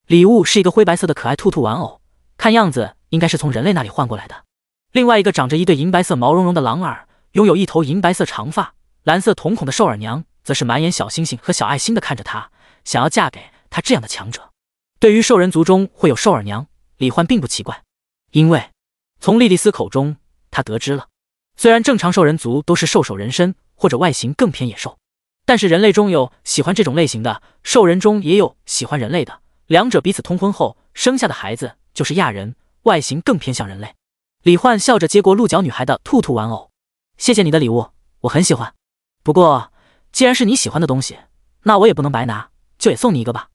礼物是一个灰白色的可爱兔兔玩偶，看样子应该是从人类那里换过来的。另外一个长着一对银白色毛茸茸的狼耳，拥有一头银白色长发、蓝色瞳孔的兽耳娘，则是满眼小星星和小爱心的看着他，想要嫁给他这样的强者。对于兽人族中会有兽耳娘，李焕并不奇怪，因为从莉莉丝口中他得知了，虽然正常兽人族都是兽首人身或者外形更偏野兽，但是人类中有喜欢这种类型的，兽人中也有喜欢人类的，两者彼此通婚后生下的孩子就是亚人，外形更偏向人类。李焕笑着接过鹿角女孩的兔兔玩偶，谢谢你的礼物，我很喜欢。不过既然是你喜欢的东西，那我也不能白拿，就也送你一个吧。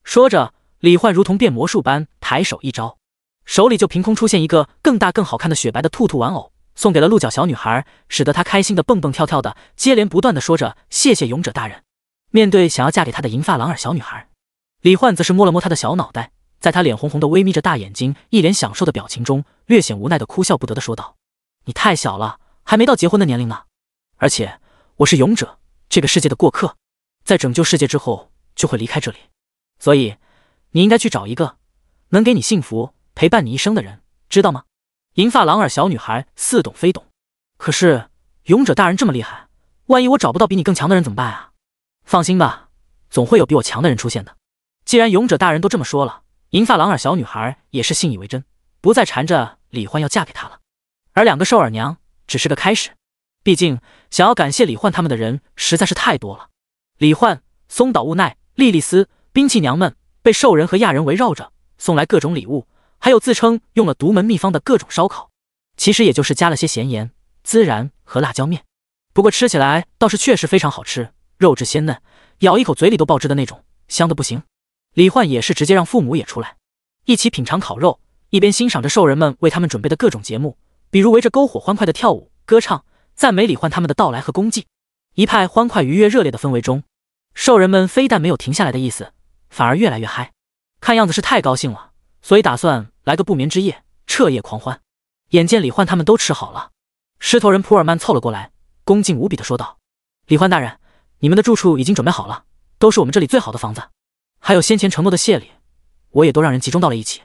说着，李焕如同变魔术般抬手一招，手里就凭空出现一个更大更好看的雪白的兔兔玩偶，送给了鹿角小女孩，使得她开心的蹦蹦跳跳的，接连不断的说着谢谢勇者大人。面对想要嫁给他的银发狼耳小女孩，李焕则是摸了摸她的小脑袋，在她脸红红的微眯着大眼睛，一脸享受的表情中，略显无奈的哭笑不得的说道：你太小了，还没到结婚的年龄呢，而且我是勇者，这个世界的过客，在拯救世界之后就会离开这里，所以你应该去找一个能给你幸福陪伴你一生的人，知道吗？银发狼耳小女孩似懂非懂，可是勇者大人这么厉害，万一我找不到比你更强的人怎么办啊？放心吧，总会有比我强的人出现的。既然勇者大人都这么说了，银发狼耳小女孩也是信以为真，不再缠着李焕要嫁给他了。而两个兽耳娘只是个开始，毕竟想要感谢李焕他们的人实在是太多了。李焕、松岛雾奈、莉莉丝、兵器娘们被兽人和亚人围绕着，送来各种礼物，还有自称用了独门秘方的各种烧烤，其实也就是加了些咸盐、孜然和辣椒面，不过吃起来倒是确实非常好吃，肉质鲜嫩，咬一口嘴里都爆汁的那种，香的不行。李焕也是直接让父母也出来，一起品尝烤肉，一边欣赏着兽人们为他们准备的各种节目，比如围着篝火欢快的跳舞、歌唱，赞美李焕他们的到来和功绩。一派欢快愉悦热烈的氛围中，兽人们非但没有停下来的意思，反而越来越嗨，看样子是太高兴了，所以打算来个不眠之夜，彻夜狂欢。眼见李焕他们都吃好了，狮头人普尔曼凑了过来，恭敬无比的说道：李焕大人，你们的住处已经准备好了，都是我们这里最好的房子，还有先前承诺的谢礼，我也都让人集中到了一起。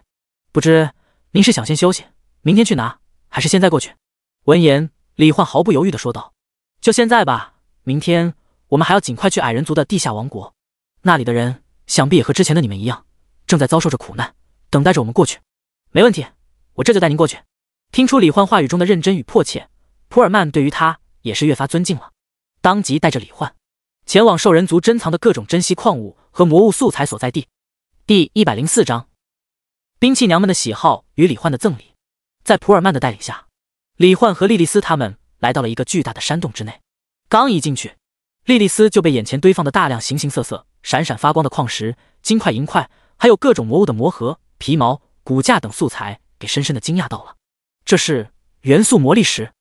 不知您是想先休息，明天去拿，还是现在过去？闻言，李焕毫不犹豫地说道：就现在吧，明天我们还要尽快去矮人族的地下王国，那里的人想必也和之前的你们一样，正在遭受着苦难，等待着我们过去。没问题，我这就带您过去。听出李焕话语中的认真与迫切，普尔曼对于他也是越发尊敬了，当即带着李焕前往兽人族珍藏的各种珍稀矿物和魔物素材所在地。第104章，兵器娘们的喜好与李焕的赠礼。在普尔曼的带领下，李焕和莉莉丝他们来到了一个巨大的山洞之内。刚一进去，莉莉丝就被眼前堆放的大量形形色色、闪闪发光的矿石、金块、银块，还有各种魔物的魔核、皮毛、骨架等素材给深深的惊讶到了。这是元素魔力石，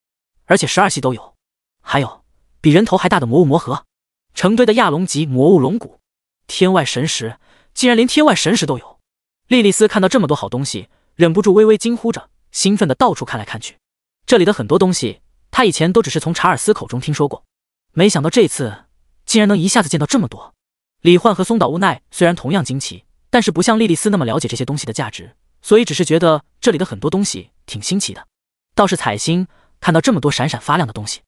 而且12系都有，还有比人头还大的魔物魔核，成堆的亚龙级魔物龙骨，天外神石，竟然连天外神石都有。莉莉丝看到这么多好东西，忍不住微微惊呼着，兴奋的到处看来看去。这里的很多东西，她以前都只是从查尔斯口中听说过，没想到这次竟然能一下子见到这么多。李焕和松岛无奈虽然同样惊奇，但是不像莉莉丝那么了解这些东西的价值，所以只是觉得这里的很多东西挺新奇的。倒是彩星看到这么多闪闪发亮的东西，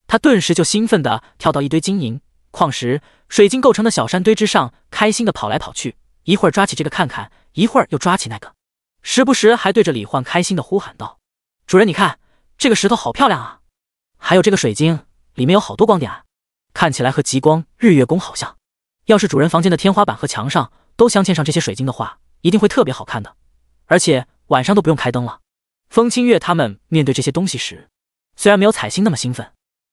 他顿时就兴奋地跳到一堆金银、矿石、水晶构成的小山堆之上，开心地跑来跑去，一会儿抓起这个看看，一会儿又抓起那个，时不时还对着李焕开心地呼喊道：主人你看，这个石头好漂亮啊，还有这个水晶里面有好多光点啊，看起来和极光日月宫好像，要是主人房间的天花板和墙上都镶嵌上这些水晶的话，一定会特别好看的，而且晚上都不用开灯了。风清月他们面对这些东西时，虽然没有彩星那么兴奋，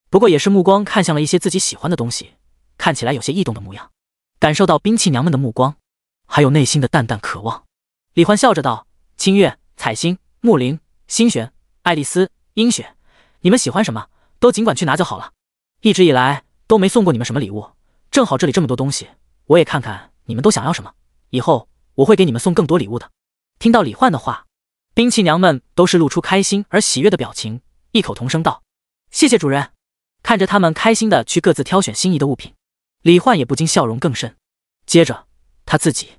不过也是目光看向了一些自己喜欢的东西，看起来有些异动的模样。感受到兵器娘们的目光，还有内心的淡淡渴望，李焕笑着道：清月、彩星、木灵、星璇、爱丽丝、樱雪，你们喜欢什么都尽管去拿就好了，一直以来都没送过你们什么礼物，正好这里这么多东西，我也看看你们都想要什么，以后我会给你们送更多礼物的。听到李焕的话，兵器娘们都是露出开心而喜悦的表情，异口同声道：谢谢主人。看着他们开心的去各自挑选心仪的物品，李焕也不禁笑容更甚。接着，他自己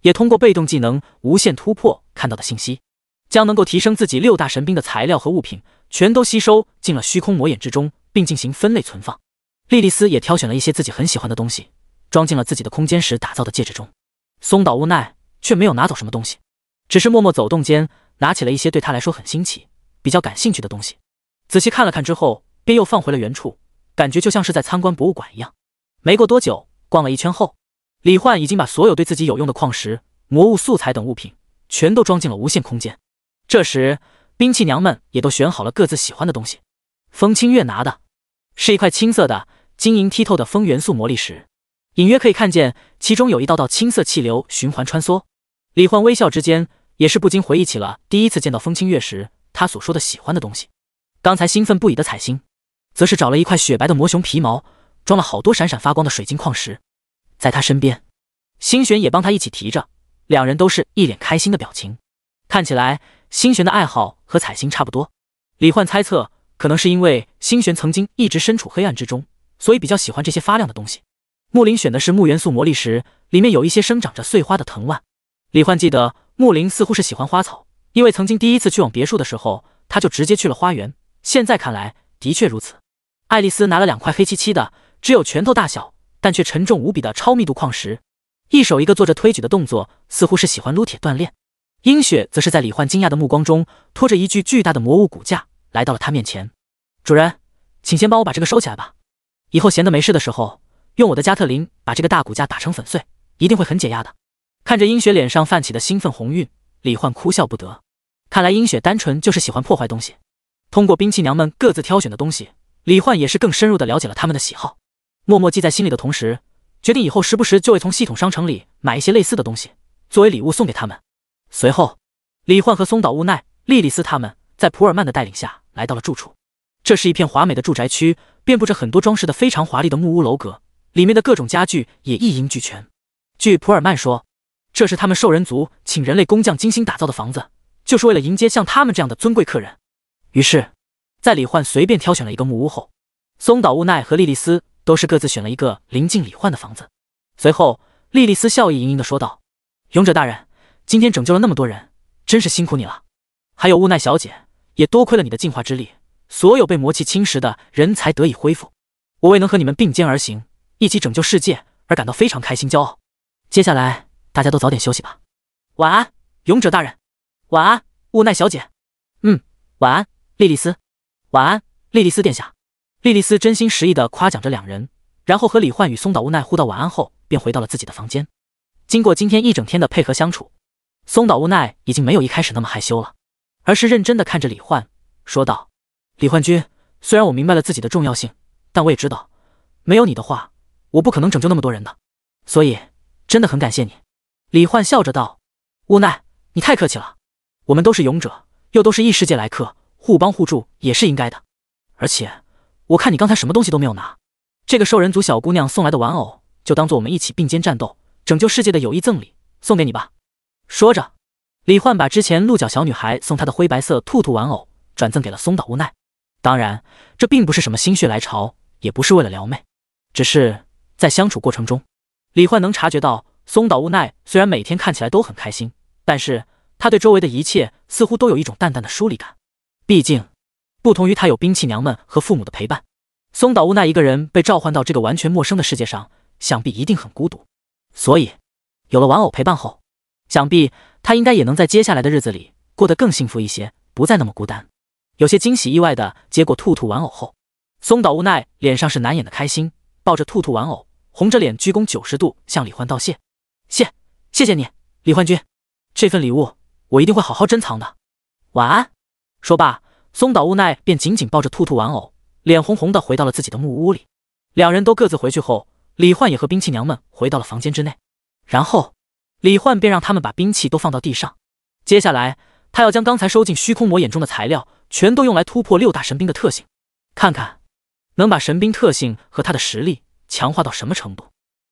也通过被动技能无限突破看到的信息，将能够提升自己6大神兵的材料和物品全都吸收进了虚空魔眼之中，并进行分类存放。莉莉丝也挑选了一些自己很喜欢的东西，装进了自己的空间时打造的戒指中。松岛无奈却没有拿走什么东西，只是默默走动间拿起了一些对他来说很新奇、比较感兴趣的东西，仔细看了看之后，便又放回了原处，感觉就像是在参观博物馆一样。没过多久，逛了一圈后，李焕已经把所有对自己有用的矿石、魔物素材等物品全都装进了无限空间。这时，兵器娘们也都选好了各自喜欢的东西。风清月拿的是一块青色的、晶莹剔透的风元素魔力石，隐约可以看见其中有一道道青色气流循环穿梭。李焕微笑之间，也是不禁回忆起了第一次见到风清月时他所说的喜欢的东西。刚才兴奋不已的彩星，则是找了一块雪白的魔熊皮毛，装了好多闪闪发光的水晶矿石。在他身边，星璇也帮他一起提着，两人都是一脸开心的表情。看起来星璇的爱好和彩星差不多。李焕猜测，可能是因为星璇曾经一直身处黑暗之中，所以比较喜欢这些发亮的东西。木林选的是木元素魔力石，里面有一些生长着碎花的藤蔓。李焕记得木林似乎是喜欢花草，因为曾经第一次去往别墅的时候，他就直接去了花园。现在看来，的确如此。爱丽丝拿了2块黑漆漆的，只有拳头大小，但却沉重无比的超密度矿石，一手一个做着推举的动作，似乎是喜欢撸铁锻炼。殷雪则是在李焕惊讶的目光中，拖着一具巨大的魔物骨架来到了他面前。主人，请先帮我把这个收起来吧，以后闲得没事的时候，用我的加特林把这个大骨架打成粉碎，一定会很解压的。看着殷雪脸上泛起的兴奋红晕，李焕哭笑不得。看来殷雪单纯就是喜欢破坏东西。通过兵器娘们各自挑选的东西，李焕也是更深入的了解了他们的喜好。默默记在心里的同时，决定以后时不时就会从系统商城里买一些类似的东西，作为礼物送给他们。随后，李焕和松岛无奈、莉莉丝他们在普尔曼的带领下来到了住处。这是一片华美的住宅区，遍布着很多装饰的非常华丽的木屋楼阁，里面的各种家具也一应俱全。据普尔曼说，这是他们兽人族请人类工匠精心打造的房子，就是为了迎接像他们这样的尊贵客人。于是，在李焕随便挑选了一个木屋后，松岛无奈和莉莉丝都是各自选了一个临近李焕的房子。随后，莉莉丝笑意盈盈地说道：“勇者大人，今天拯救了那么多人，真是辛苦你了。还有无奈小姐，也多亏了你的净化之力，所有被魔气侵蚀的人才得以恢复。我为能和你们并肩而行，一起拯救世界而感到非常开心骄傲。接下来大家都早点休息吧。晚安，勇者大人。晚安，无奈小姐。晚安，莉莉丝。晚安，莉莉丝殿下。”莉莉丝真心实意地夸奖着两人，然后和李焕与松岛无奈互道晚安后，便回到了自己的房间。经过今天一整天的配合相处，松岛无奈已经没有一开始那么害羞了，而是认真地看着李焕，说道：“李焕君，虽然我明白了自己的重要性，但我也知道，没有你的话，我不可能拯救那么多人的，所以真的很感谢你。”李焕笑着道：“无奈，你太客气了，我们都是勇者，又都是异世界来客，互帮互助也是应该的。而且我看你刚才什么东西都没有拿，这个兽人族小姑娘送来的玩偶，就当做我们一起并肩战斗、拯救世界的友谊赠礼，送给你吧。”说着，李焕把之前鹿角小女孩送他的灰白色兔兔玩偶转赠给了松岛无奈。当然，这并不是什么心血来潮，也不是为了撩妹，只是在相处过程中，李焕能察觉到松岛无奈虽然每天看起来都很开心，但是他对周围的一切似乎都有一种淡淡的疏离感。毕竟不同于他有兵器娘们和父母的陪伴，松岛无奈一个人被召唤到这个完全陌生的世界上，想必一定很孤独。所以有了玩偶陪伴后，想必他应该也能在接下来的日子里过得更幸福一些，不再那么孤单。有些惊喜意外的接过兔兔玩偶后，松岛无奈脸上是难掩的开心，抱着兔兔玩偶，红着脸鞠躬90度向李焕道谢：“谢谢你，李焕君，这份礼物我一定会好好珍藏的。晚安。”说罢，松岛无奈便紧紧抱着兔兔玩偶，脸红红的回到了自己的木屋里。两人都各自回去后，李焕也和兵器娘们回到了房间之内，然后李焕便让他们把兵器都放到地上。接下来他要将刚才收进虚空魔眼中的材料全都用来突破6大神兵的特性，看看能把神兵特性和他的实力强化到什么程度。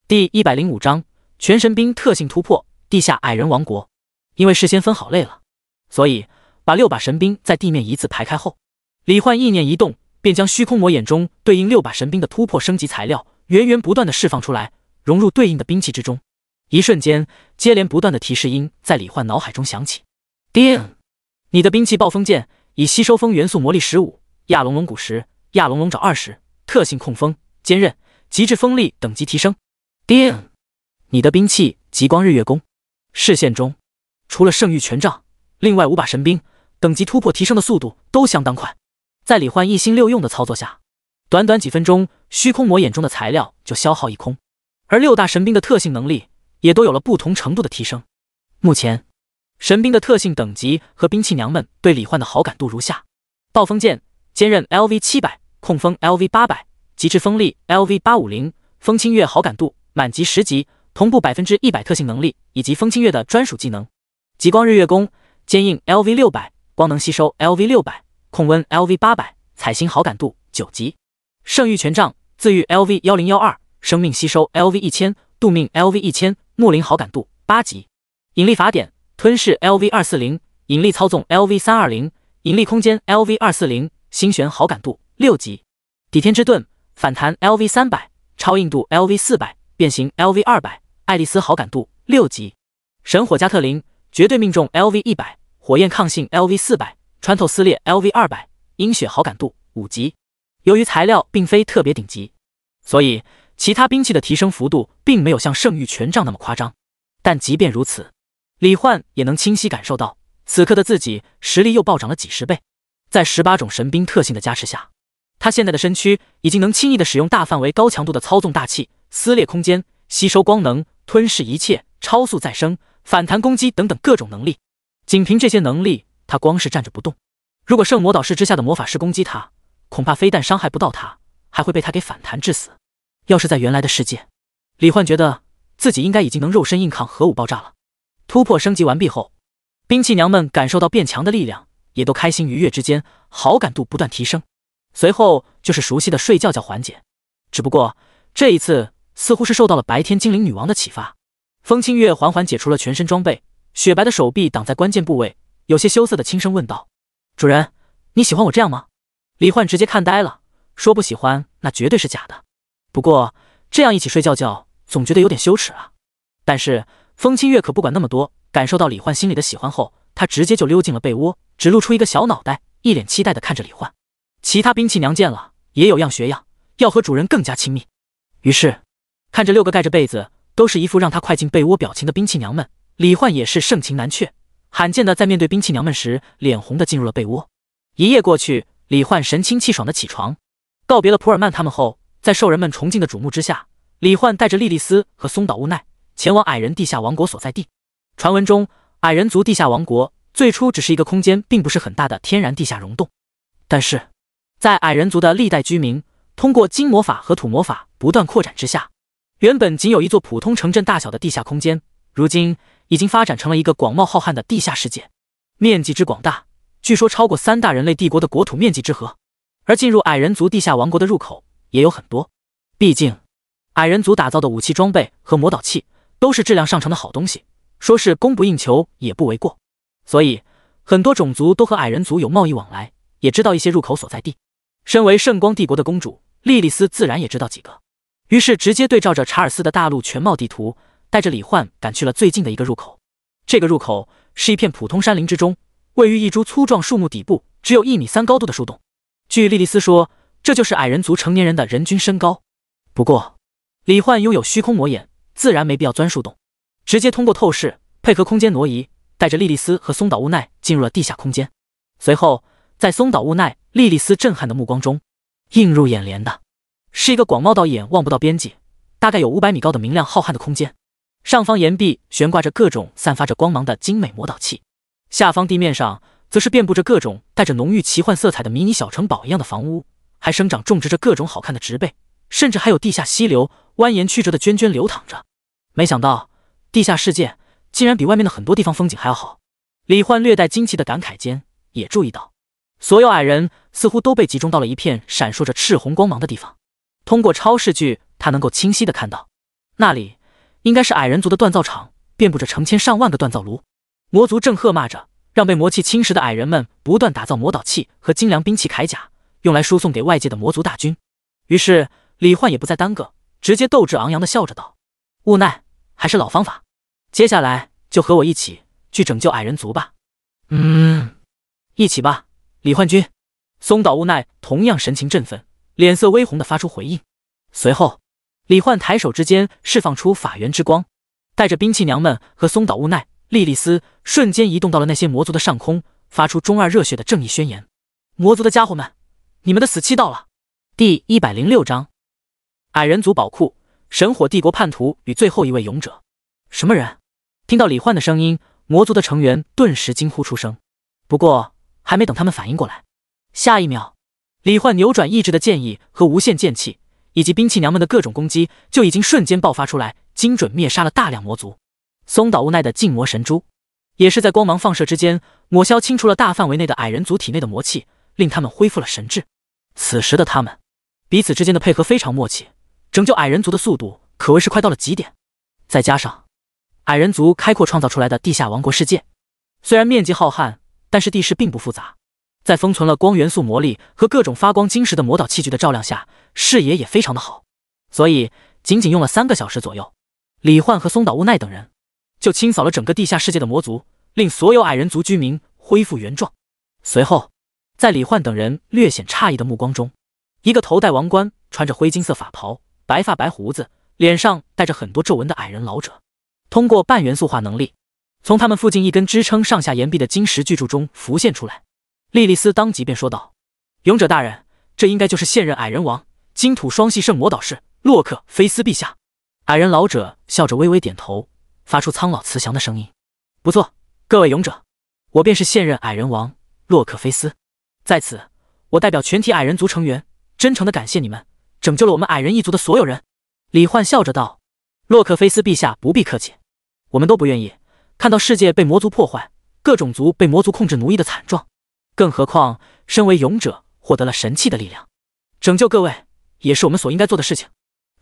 第105章全神兵特性突破地下矮人王国。因为事先分好类了，所以把6把神兵在地面一字排开后，李焕意念一动，便将虚空魔眼中对应6把神兵的突破升级材料源源不断的释放出来，融入对应的兵器之中。一瞬间，接连不断的提示音在李焕脑海中响起。叮！你的兵器暴风剑已吸收风元素魔力15，亚龙龙骨10，亚龙龙爪20，特性控风、坚韧、极致锋利等级提升。叮！你的兵器极光日月弓。视线中，除了圣域权杖，另外5把神兵等级突破提升的速度都相当快。在李焕一心六用的操作下，短短几分钟，虚空魔眼中的材料就消耗一空，而6大神兵的特性能力也都有了不同程度的提升。目前，神兵的特性等级和兵器娘们对李焕的好感度如下：暴风剑坚韧 LV700，控风 LV800，极致锋利 LV850，风清月好感度满级10级，同步100%特性能力以及风清月的专属技能。极光日月弓坚硬 LV600，光能吸收 LV600，控温 LV800，彩星好感度9级。圣域权杖自愈 LV1012，生命吸收 LV1000，度命 LV1000，木灵好感度8级。引力法典吞噬 LV240，引力操纵 LV320，引力空间 LV240，星旋好感度6级。抵天之盾反弹 LV300，超硬度 LV400，变形 LV200，爱丽丝好感度6级。神火加特林绝对命中 LV100，火焰抗性 LV400，穿透撕裂 LV200，鹰血好感度5级。由于材料并非特别顶级，所以其他兵器的提升幅度并没有像圣域权杖那么夸张。但即便如此，李焕也能清晰感受到，此刻的自己实力又暴涨了几十倍。在18种神兵特性的加持下，他现在的身躯已经能轻易的使用大范围高强度的操纵大气、撕裂空间、吸收光能、吞噬一切、超速再生、反弹攻击等等各种能力。仅凭这些能力，他光是站着不动，如果圣魔导士之下的魔法师攻击他，恐怕非但伤害不到他，还会被他给反弹致死。要是在原来的世界，李焕觉得自己应该已经能肉身硬抗核武爆炸了。突破升级完毕后，兵器娘们感受到变强的力量，也都开心愉悦之间，好感度不断提升。随后就是熟悉的睡觉觉环节，只不过这一次似乎是受到了白天精灵女王的启发。风清月缓缓解除了全身装备，雪白的手臂挡在关键部位，有些羞涩的轻声问道：主人，你喜欢我这样吗？李焕直接看呆了，说不喜欢那绝对是假的，不过这样一起睡觉觉总觉得有点羞耻啊。但是风清月可不管那么多，感受到李焕心里的喜欢后，他直接就溜进了被窝，只露出一个小脑袋，一脸期待地看着李焕。其他兵器娘见了也有样学样，要和主人更加亲密。于是看着6个盖着被子都是一副让他快进被窝表情的兵器娘们，李焕也是盛情难却，罕见的在面对兵器娘们时脸红的进入了被窝。一夜过去，李焕神清气爽的起床，告别了普尔曼他们后，在兽人们崇敬的瞩目之下，李焕带着莉莉丝和松岛乌奈前往矮人地下王国所在地。传闻中，矮人族地下王国最初只是一个空间并不是很大的天然地下溶洞，但是在矮人族的历代居民通过金魔法和土魔法不断扩展之下，原本仅有一座普通城镇大小的地下空间，如今已经发展成了一个广袤浩瀚的地下世界，面积之广大，据说超过3大人类帝国的国土面积之和。而进入矮人族地下王国的入口也有很多，毕竟矮人族打造的武器装备和魔导器都是质量上乘的好东西，说是供不应求也不为过。所以很多种族都和矮人族有贸易往来，也知道一些入口所在地。身为圣光帝国的公主，莉莉丝自然也知道几个，于是直接对照着查尔斯的大陆全貌地图，带着李焕赶去了最近的一个入口。这个入口是一片普通山林之中，位于一株粗壮树木底部，只有1.3米高度的树洞。据莉莉丝说，这就是矮人族成年人的人均身高。不过李焕拥有虚空魔眼，自然没必要钻树洞，直接通过透视配合空间挪移，带着莉莉丝和松岛乌奈进入了地下空间。随后在松岛乌奈、莉莉丝震撼的目光中，映入眼帘的是一个广袤到眼望不到边际，大概有500米高的明亮浩瀚的空间。上方岩壁悬挂着各种散发着光芒的精美魔导器，下方地面上则是遍布着各种带着浓郁奇幻色彩的迷你小城堡一样的房屋，还生长种植着各种好看的植被，甚至还有地下溪流蜿蜒曲折的涓涓流淌着。没想到地下世界竟然比外面的很多地方风景还要好。李焕略带惊奇的感慨间，也注意到所有矮人似乎都被集中到了一片闪烁着赤红光芒的地方。通过超视距，他能够清晰地看到，那里应该是矮人族的锻造厂，遍布着成千上万个锻造炉。魔族正喝骂着让被魔气侵蚀的矮人们不断打造魔导器和精良兵器铠甲，用来输送给外界的魔族大军。于是李焕也不再耽搁，直接斗志昂扬的笑着道：“无奈，还是老方法，接下来就和我一起去拯救矮人族吧。”一起吧，李焕君。松岛无奈同样神情振奋，脸色微红的发出回应。随后，李焕抬手之间释放出法源之光，带着兵器娘们和松岛无奈、莉莉丝瞬间移动到了那些魔族的上空，发出中二热血的正义宣言：“魔族的家伙们，你们的死期到了！”第106章，矮人族宝库，神火帝国叛徒与最后一位勇者。什么人？听到李焕的声音，魔族的成员顿时惊呼出声。不过还没等他们反应过来，下一秒，李焕扭转意志的剑意和无限剑气，以及兵器娘们的各种攻击就已经瞬间爆发出来，精准灭杀了大量魔族。松岛无奈的禁魔神珠也是在光芒放射之间，抹消清除了大范围内的矮人族体内的魔气，令他们恢复了神智。此时的他们彼此之间的配合非常默契，拯救矮人族的速度可谓是快到了极点。再加上矮人族开阔创造出来的地下王国世界，虽然面积浩瀚，但是地势并不复杂，在封存了光元素魔力和各种发光晶石的魔导器具的照亮下，视野也非常的好。所以仅仅用了3个小时左右，李焕和松岛无奈等人就清扫了整个地下世界的魔族，令所有矮人族居民恢复原状。随后，在李焕等人略显诧异的目光中，一个头戴王冠、穿着灰金色法袍、白发白胡子、脸上带着很多皱纹的矮人老者，通过半元素化能力，从他们附近一根支撑上下岩壁的金石巨柱中浮现出来。莉莉丝当即便说道：“勇者大人，这应该就是现任矮人王、金土双系圣魔导士洛克菲斯陛下。”矮人老者笑着微微点头，发出苍老慈祥的声音：“不错，各位勇者，我便是现任矮人王洛克菲斯。在此，我代表全体矮人族成员，真诚的感谢你们，拯救了我们矮人一族的所有人。”李焕笑着道：“洛克菲斯陛下不必客气，我们都不愿意看到世界被魔族破坏，各种族被魔族控制奴役的惨状，更何况身为勇者获得了神器的力量，拯救各位也是我们所应该做的事情。”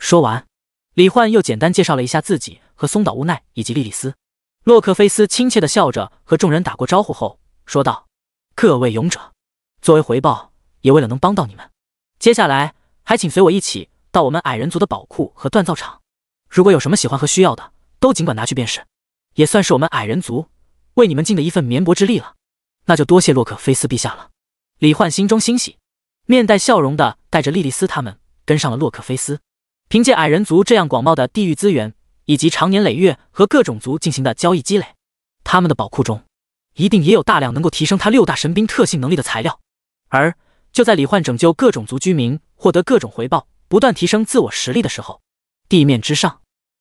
说完，李焕又简单介绍了一下自己和松岛无奈以及莉莉丝。洛克菲斯亲切地笑着和众人打过招呼后说道：“各位勇者，作为回报，也为了能帮到你们，接下来还请随我一起到我们矮人族的宝库和锻造厂，如果有什么喜欢和需要的，都尽管拿去便是，也算是我们矮人族为你们尽的一份绵薄之力了。那就多谢洛克菲斯陛下了。”李焕心中欣喜，面带笑容的带着莉莉丝他们跟上了洛克菲斯。凭借矮人族这样广袤的地域资源，以及长年累月和各种族进行的交易积累，他们的宝库中一定也有大量能够提升他6大神兵特性能力的材料。而就在李焕拯救各种族居民，获得各种回报，不断提升自我实力的时候，地面之上，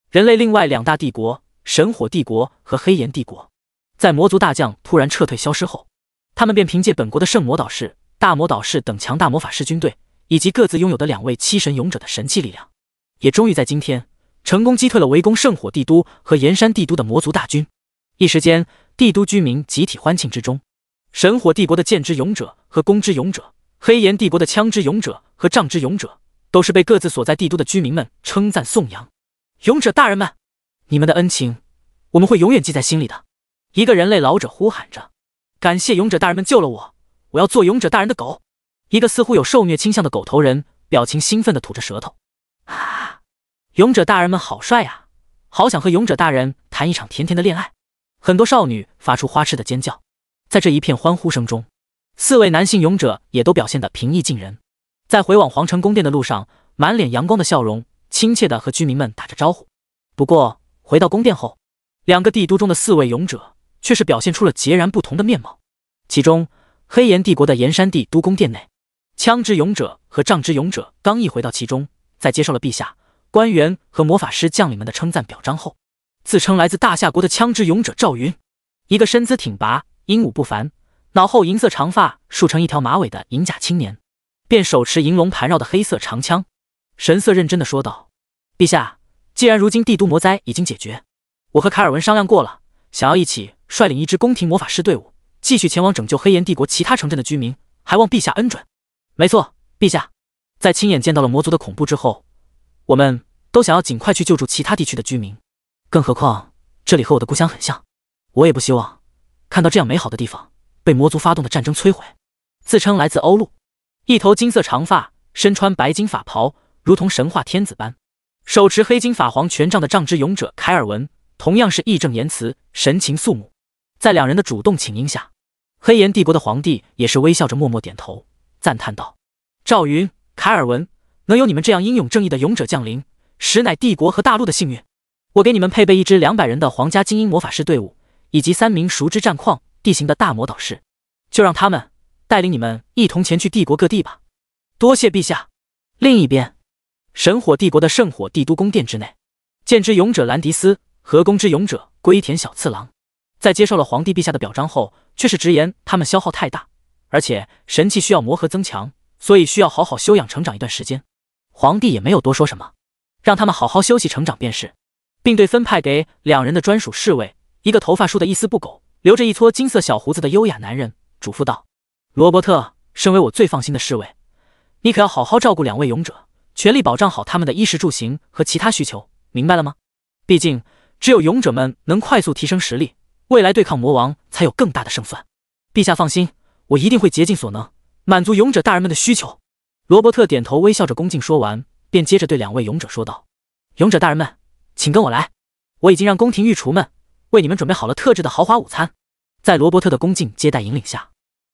人类另外2大帝国神火帝国和黑岩帝国，在魔族大将突然撤退消失后，他们便凭借本国的圣魔导士、大魔导士等强大魔法师军队，以及各自拥有的2位七神勇者的神器力量，也终于在今天成功击退了围攻圣火帝都和岩山帝都的魔族大军。一时间，帝都居民集体欢庆之中，神火帝国的剑之勇者和弓之勇者，黑岩帝国的枪之勇者和杖之勇者，都是被各自所在帝都的居民们称赞颂扬。勇者大人们，你们的恩情我们会永远记在心里的。一个人类老者呼喊着：“感谢勇者大人们救了我，我要做勇者大人的狗。”一个似乎有受虐倾向的狗头人表情兴奋地吐着舌头：“啊，勇者大人们好帅啊，好想和勇者大人谈一场甜甜的恋爱。”很多少女发出花痴的尖叫。在这一片欢呼声中，4位男性勇者也都表现得平易近人，在回往皇城宫殿的路上，满脸阳光的笑容，亲切地和居民们打着招呼。不过回到宫殿后，2个帝都中的4位勇者却是表现出了截然不同的面貌。其中，黑岩帝国的岩山帝都宫殿内，枪之勇者和杖之勇者刚一回到其中，在接受了陛下、官员和魔法师将领们的称赞表彰后，自称来自大夏国的枪之勇者赵云，一个身姿挺拔、英武不凡、脑后银色长发束成一条马尾的银甲青年，便手持银龙盘绕的黑色长枪，神色认真地说道：“陛下，既然如今帝都魔灾已经解决，我和凯尔文商量过了，想要一起率领一支宫廷魔法师队伍，继续前往拯救黑岩帝国其他城镇的居民，还望陛下恩准。”“没错，陛下，在亲眼见到了魔族的恐怖之后，我们都想要尽快去救助其他地区的居民，更何况这里和我的故乡很像，我也不希望看到这样美好的地方被魔族发动的战争摧毁。”自称来自欧陆，一头金色长发，身穿白金法袍，如同神话天子般，手持黑金法皇权杖的杖之勇者凯尔文同样是义正言辞，神情肃穆。在两人的主动请缨下，黑岩帝国的皇帝也是微笑着默默点头，赞叹道：“赵云、凯尔文，能有你们这样英勇正义的勇者降临，实乃帝国和大陆的幸运。我给你们配备一支200人的皇家精英魔法师队伍，以及3名熟知战况地形的大魔导师，就让他们带领你们一同前去帝国各地吧。多谢陛下。”另一边，神火帝国的圣火帝都宫殿之内，剑之勇者兰迪斯和弓之勇者龟田小次郎在接受了皇帝陛下的表彰后，却是直言他们消耗太大，而且神器需要磨合增强，所以需要好好休养成长一段时间。皇帝也没有多说什么，让他们好好休息成长便是，并对分派给两人的专属侍卫，一个头发梳得一丝不苟，留着一撮金色小胡子的优雅男人，嘱咐道：“罗伯特，身为我最放心的侍卫，你可要好好照顾2位勇者，全力保障好他们的衣食住行和其他需求，明白了吗？毕竟只有勇者们能快速提升实力，未来对抗魔王才有更大的胜算。陛下放心，我一定会竭尽所能，满足勇者大人们的需求。”罗伯特点头微笑着恭敬说完，便接着对2位勇者说道：“勇者大人们，请跟我来，我已经让宫廷御厨们为你们准备好了特制的豪华午餐。”在罗伯特的恭敬接待引领下，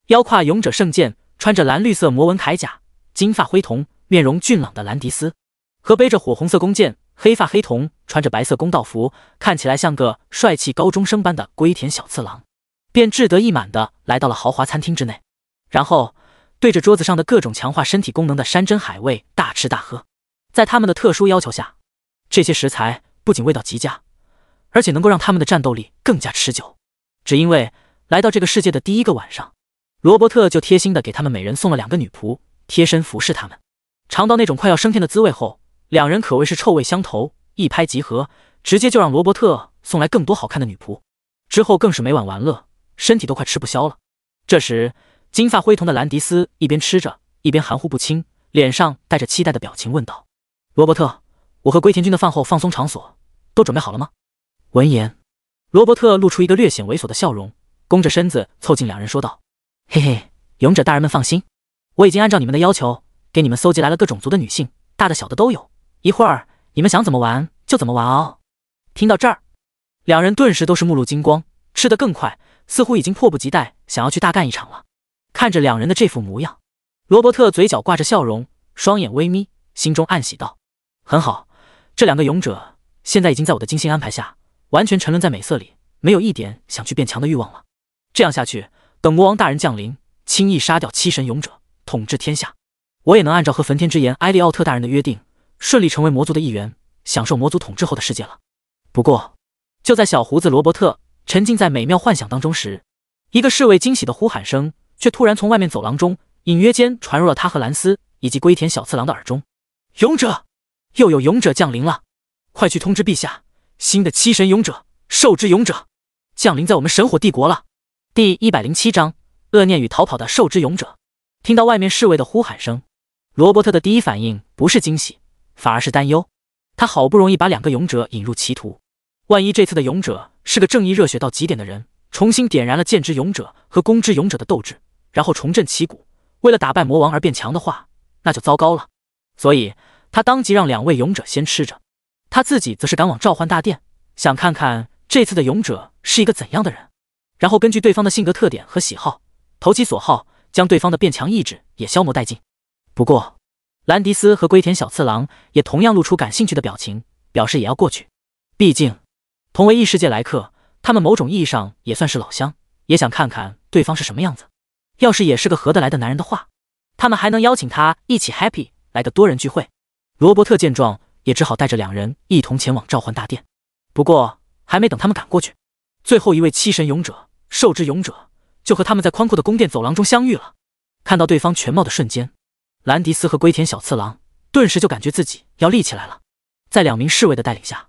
腰挎勇者圣剑，穿着蓝绿色魔纹铠甲，金发灰瞳，面容俊朗的兰迪斯，和背着火红色弓箭，黑发黑瞳，穿着白色公道服，看起来像个帅气高中生般的龟田小次郎，便志得意满地来到了豪华餐厅之内，然后对着桌子上的各种强化身体功能的山珍海味大吃大喝。在他们的特殊要求下，这些食材不仅味道极佳，而且能够让他们的战斗力更加持久。只因为来到这个世界的第一个晚上，罗伯特就贴心地给他们每人送了2个女仆，贴身服侍他们。尝到那种快要升天的滋味后，两人可谓是臭味相投，一拍即合，直接就让罗伯特送来更多好看的女仆。之后更是每晚玩乐，身体都快吃不消了。这时，金发灰瞳的兰迪斯一边吃着，一边含糊不清，脸上带着期待的表情问道：“罗伯特，我和龟田君的饭后放松场所都准备好了吗？”闻言，罗伯特露出一个略显猥琐的笑容，弓着身子凑近两人说道：“嘿嘿，勇者大人们放心，我已经按照你们的要求给你们搜集来了各种族的女性，大的小的都有，一会儿你们想怎么玩就怎么玩哦。”听到这儿，两人顿时都是目露金光，吃得更快，似乎已经迫不及待想要去大干一场了。看着两人的这副模样，罗伯特嘴角挂着笑容，双眼微眯，心中暗喜道：“很好，这2个勇者现在已经在我的精心安排下，完全沉沦在美色里，没有一点想去变强的欲望了。这样下去，等魔王大人降临，轻易杀掉7神勇者，统治天下，我也能按照和焚天之炎埃利奥特大人的约定，顺利成为魔族的一员，享受魔族统治后的世界了。”不过，就在小胡子罗伯特沉浸在美妙幻想当中时，一个侍卫惊喜的呼喊声却突然从外面走廊中隐约间传入了他和兰斯以及龟田小次郎的耳中：“勇者，又有勇者降临了！快去通知陛下，新的7神勇者兽之勇者降临在我们神火帝国了。”第107章恶念与逃跑的兽之勇者。听到外面侍卫的呼喊声，罗伯特的第一反应不是惊喜，反而是担忧。他好不容易把2个勇者引入歧途，万一这次的勇者是个正义热血到极点的人，重新点燃了剑之勇者和弓之勇者的斗志，然后重振旗鼓，为了打败魔王而变强的话，那就糟糕了。所以他当即让2位勇者先吃着，他自己则是赶往召唤大殿，想看看这次的勇者是一个怎样的人，然后根据对方的性格特点和喜好，投其所好，将对方的变强意志也消磨殆尽。不过兰迪斯和龟田小次郎也同样露出感兴趣的表情，表示也要过去。毕竟同为异世界来客，他们某种意义上也算是老乡，也想看看对方是什么样子。要是也是个合得来的男人的话，他们还能邀请他一起 happy 来个多人聚会。罗伯特见状，也只好带着2人一同前往召唤大殿。不过还没等他们赶过去，最后一位7神勇者兽之勇者就和他们在宽阔的宫殿走廊中相遇了。看到对方全貌的瞬间，兰迪斯和龟田小次郎顿时就感觉自己要立起来了。在2名侍卫的带领下，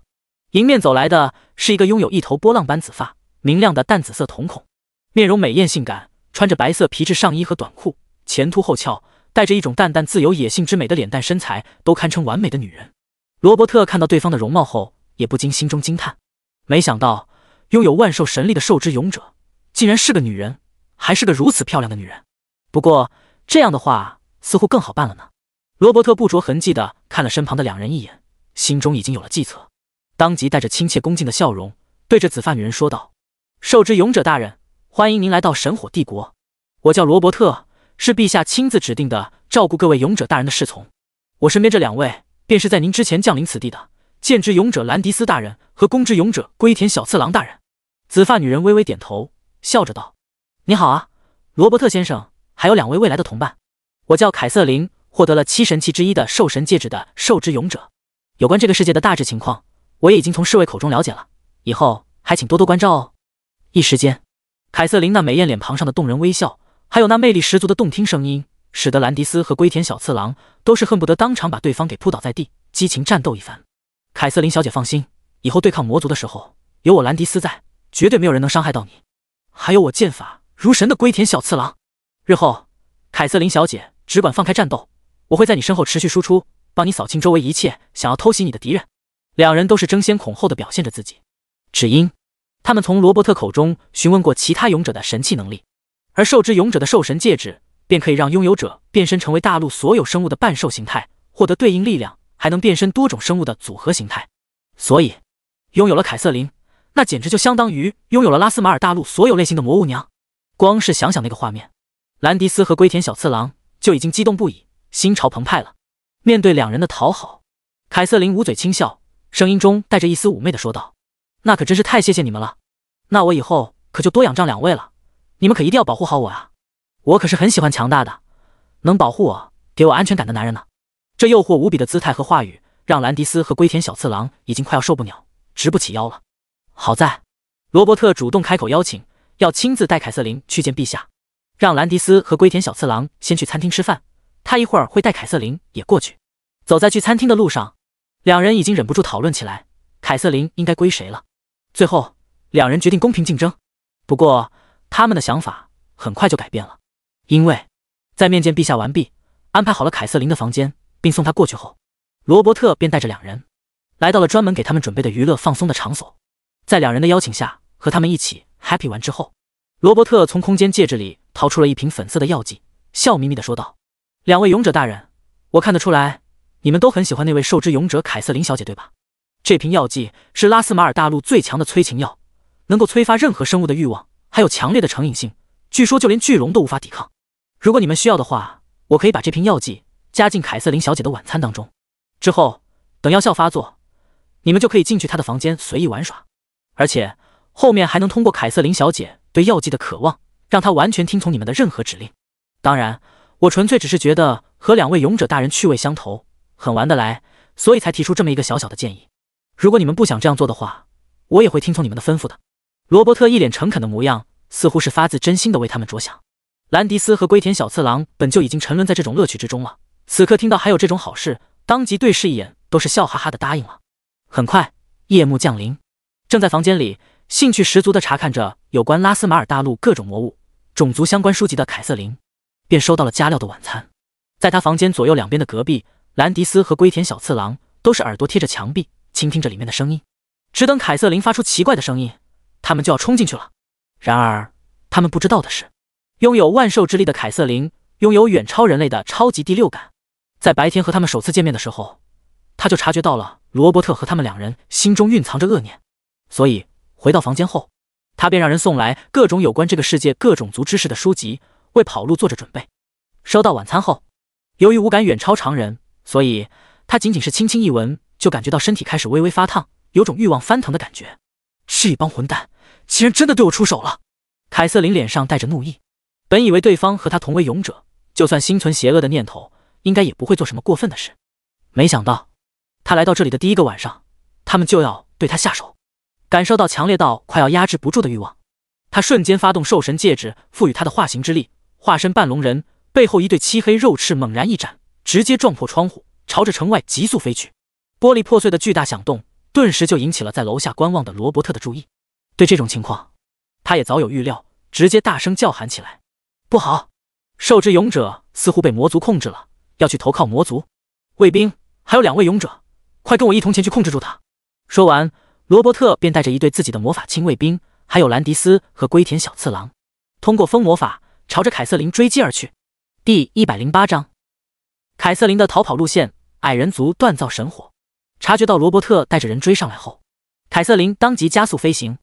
迎面走来的是一个拥有一头波浪般紫发、明亮的淡紫色瞳孔，面容美艳性感，穿着白色皮质上衣和短裤，前凸后翘，带着一种淡淡自由野性之美的脸蛋身材都堪称完美的女人。罗伯特看到对方的容貌后，也不禁心中惊叹，没想到拥有万兽神力的兽之勇者竟然是个女人，还是个如此漂亮的女人。不过这样的话似乎更好办了呢。罗伯特不着痕迹地看了身旁的2人一眼，心中已经有了计策，当即带着亲切恭敬的笑容，对着紫发女人说道：“受之勇者大人，欢迎您来到神火帝国。我叫罗伯特，是陛下亲自指定的照顾各位勇者大人的侍从。我身边这两位，便是在您之前降临此地的剑之勇者兰迪斯大人和弓之勇者龟田小次郎大人。”紫发女人微微点头，笑着道：“你好啊，罗伯特先生，还有两位未来的同伴。我叫凯瑟琳，获得了7神器之一的兽神戒指的兽之勇者。有关这个世界的大致情况，我也已经从侍卫口中了解了，以后还请多多关照哦。”一时间，凯瑟琳那美艳脸庞上的动人微笑，还有那魅力十足的动听声音，使得兰迪斯和龟田小次郎都是恨不得当场把对方给扑倒在地，激情战斗一番。凯瑟琳小姐放心，以后对抗魔族的时候，有我兰迪斯在，绝对没有人能伤害到你。还有我剑法如神的龟田小次郎。日后，凯瑟琳小姐只管放开战斗，我会在你身后持续输出，帮你扫清周围一切想要偷袭你的敌人。两人都是争先恐后的表现着自己，只因他们从罗伯特口中询问过其他勇者的神器能力，而兽之勇者的兽神戒指便可以让拥有者变身成为大陆所有生物的半兽形态，获得对应力量，还能变身多种生物的组合形态。所以，拥有了凯瑟琳，那简直就相当于拥有了拉斯马尔大陆所有类型的魔物娘。光是想想那个画面，兰迪斯和龟田小次郎就已经激动不已，心潮澎湃了。面对两人的讨好，凯瑟琳捂嘴轻笑，声音中带着一丝妩媚的说道：“那可真是太谢谢你们了，那我以后可就多仰仗两位了，你们可一定要保护好我啊！我可是很喜欢强大的，能保护我、给我安全感的男人呢。”这诱惑无比的姿态和话语，让兰迪斯和龟田小次郎已经快要受不了，直不起腰了。好在罗伯特主动开口邀请，要亲自带凯瑟琳去见陛下，让兰迪斯和龟田小次郎先去餐厅吃饭，他一会儿会带凯瑟琳也过去。走在去餐厅的路上，两人已经忍不住讨论起来，凯瑟琳应该归谁了。最后，两人决定公平竞争。不过，他们的想法很快就改变了，因为在面见陛下完毕，安排好了凯瑟琳的房间，并送她过去后，罗伯特便带着两人来到了专门给他们准备的娱乐放松的场所。在两人的邀请下，和他们一起 happy 完之后，罗伯特从空间戒指里掏出了一瓶粉色的药剂，笑眯眯地说道：“两位勇者大人，我看得出来，你们都很喜欢那位兽之勇者凯瑟琳小姐，对吧？这瓶药剂是拉斯马尔大陆最强的催情药，能够催发任何生物的欲望，还有强烈的成瘾性，据说就连巨龙都无法抵抗。如果你们需要的话，我可以把这瓶药剂加进凯瑟琳小姐的晚餐当中，之后等药效发作，你们就可以进去她的房间随意玩耍。而且后面还能通过凯瑟琳小姐对药剂的渴望，让她完全听从你们的任何指令。当然，我纯粹只是觉得和两位勇者大人趣味相投，很玩得来，所以才提出这么一个小小的建议。如果你们不想这样做的话，我也会听从你们的吩咐的。”罗伯特一脸诚恳的模样，似乎是发自真心的为他们着想。兰迪斯和龟田小次郎本就已经沉沦在这种乐趣之中了，此刻听到还有这种好事，当即对视一眼，都是笑哈哈的答应了。很快，夜幕降临，正在房间里兴趣十足地查看着有关拉斯马尔大陆各种魔物、种族相关书籍的凯瑟琳，便收到了加料的晚餐。在他房间左右两边的隔壁，兰迪斯和龟田小次郎都是耳朵贴着墙壁，倾听着里面的声音。只等凯瑟琳发出奇怪的声音，他们就要冲进去了。然而，他们不知道的是，拥有万兽之力的凯瑟琳拥有远超人类的超级第六感。在白天和他们首次见面的时候，他就察觉到了罗伯特和他们两人心中蕴藏着恶念，所以回到房间后，他便让人送来各种有关这个世界各种族知识的书籍，为跑路做着准备。收到晚餐后，由于五感远超常人，所以他仅仅是轻轻一闻，就感觉到身体开始微微发烫，有种欲望翻腾的感觉。这帮混蛋竟然真的对我出手了！凯瑟琳脸上带着怒意，本以为对方和他同为勇者，就算心存邪恶的念头，应该也不会做什么过分的事。没想到，他来到这里的第一个晚上，他们就要对他下手。感受到强烈到快要压制不住的欲望，他瞬间发动兽神戒指赋予他的化形之力，化身半龙人，背后一对漆黑肉翅猛然一展，直接撞破窗户，朝着城外急速飞去。玻璃破碎的巨大响动，顿时就引起了在楼下观望的罗伯特的注意。对这种情况，他也早有预料，直接大声叫喊起来：“不好！兽之勇者似乎被魔族控制了，要去投靠魔族。卫兵，还有两位勇者，快跟我一同前去控制住他！”说完，罗伯特便带着一队自己的魔法亲卫兵，还有兰迪斯和龟田小次郎，通过风魔法朝着凯瑟琳追击而去。第108章，凯瑟琳的逃跑路线：矮人族锻造神火。察觉到罗伯特带着人追上来后，凯瑟琳当即加速飞行。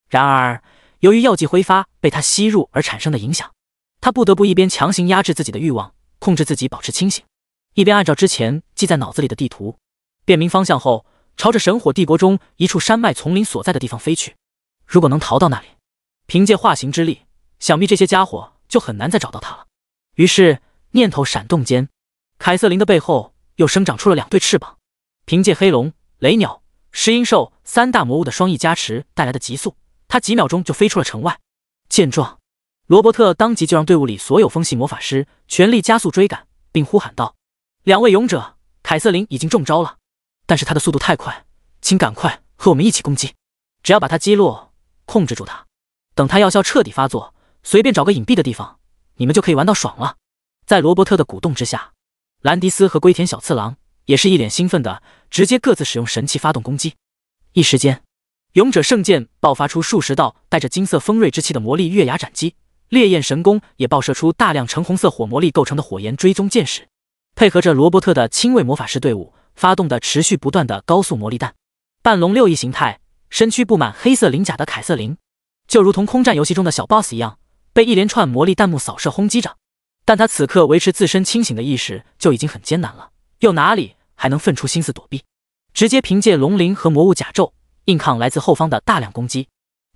然而，由于药剂挥发被他吸入而产生的影响，他不得不一边强行压制自己的欲望，控制自己保持清醒，一边按照之前记在脑子里的地图，辨明方向后，朝着神火帝国中一处山脉丛林所在的地方飞去。如果能逃到那里，凭借化形之力，想必这些家伙就很难再找到他了。于是，念头闪动间，凯瑟琳的背后又生长出了2对翅膀，凭借黑龙、雷鸟、食鹰兽3大魔物的双翼加持带来的急速，他几秒钟就飞出了城外。见状，罗伯特当即就让队伍里所有风系魔法师全力加速追赶，并呼喊道：“2位勇者，凯瑟琳已经中招了，但是他的速度太快，请赶快和我们一起攻击。只要把他击落，控制住他，等他药效彻底发作，随便找个隐蔽的地方，你们就可以玩到爽了。”在罗伯特的鼓动之下，兰迪斯和龟田小次郎也是一脸兴奋的，直接各自使用神器发动攻击。一时间，勇者圣剑爆发出数十道带着金色锋锐之气的魔力月牙斩击，烈焰神弓也爆射出大量橙红色火魔力构成的火焰追踪箭矢，配合着罗伯特的亲卫魔法师队伍发动的持续不断的高速魔力弹。半龙6翼形态，身躯布满黑色鳞甲的凯瑟琳，就如同空战游戏中的小 BOSS 一样，被一连串魔力弹幕扫射轰击着。但他此刻维持自身清醒的意识就已经很艰难了，又哪里还能分出心思躲避？直接凭借龙鳞和魔物甲胄硬抗来自后方的大量攻击。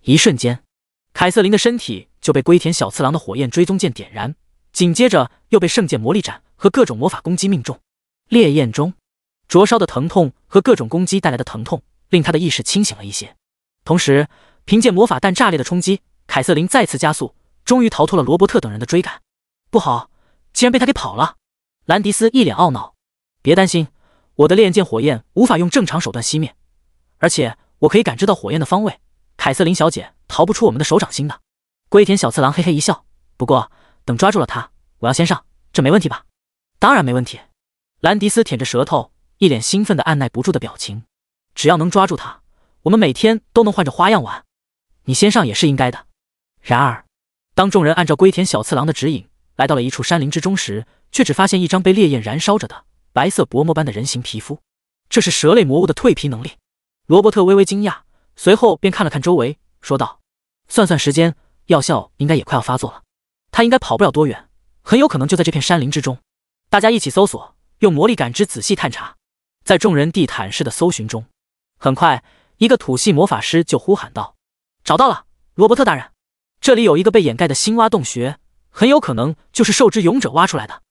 一瞬间，凯瑟琳的身体就被龟田小次郎的火焰追踪箭点燃，紧接着又被圣剑魔力斩和各种魔法攻击命中。烈焰中灼烧的疼痛和各种攻击带来的疼痛令他的意识清醒了一些，同时凭借魔法弹炸裂的冲击，凯瑟琳再次加速，终于逃脱了罗伯特等人的追赶。不好，竟然被他给跑了！兰迪斯一脸懊恼。别担心，我的烈焰剑火焰无法用正常手段熄灭，而且我可以感知到火焰的方位，凯瑟琳小姐逃不出我们的手掌心的。龟田小次郎嘿嘿一笑，不过等抓住了他，我要先上，这没问题吧？当然没问题。兰迪斯舔着舌头，一脸兴奋的按耐不住的表情。只要能抓住他，我们每天都能换着花样玩。你先上也是应该的。然而，当众人按照龟田小次郎的指引来到了一处山林之中时，却只发现一张被烈焰燃烧着的白色薄膜般的人形皮肤。这是蛇类魔物的蜕皮能力。罗伯特微微惊讶，随后便看了看周围，说道：“算算时间，药效应该也快要发作了。他应该跑不了多远，很有可能就在这片山林之中。”大家一起搜索，用魔力感知仔细探查。在众人地毯式的搜寻中，很快一个土系魔法师就呼喊道：“找到了，罗伯特大人，这里有一个被掩盖的新挖洞穴，很有可能就是兽之勇者挖出来的。”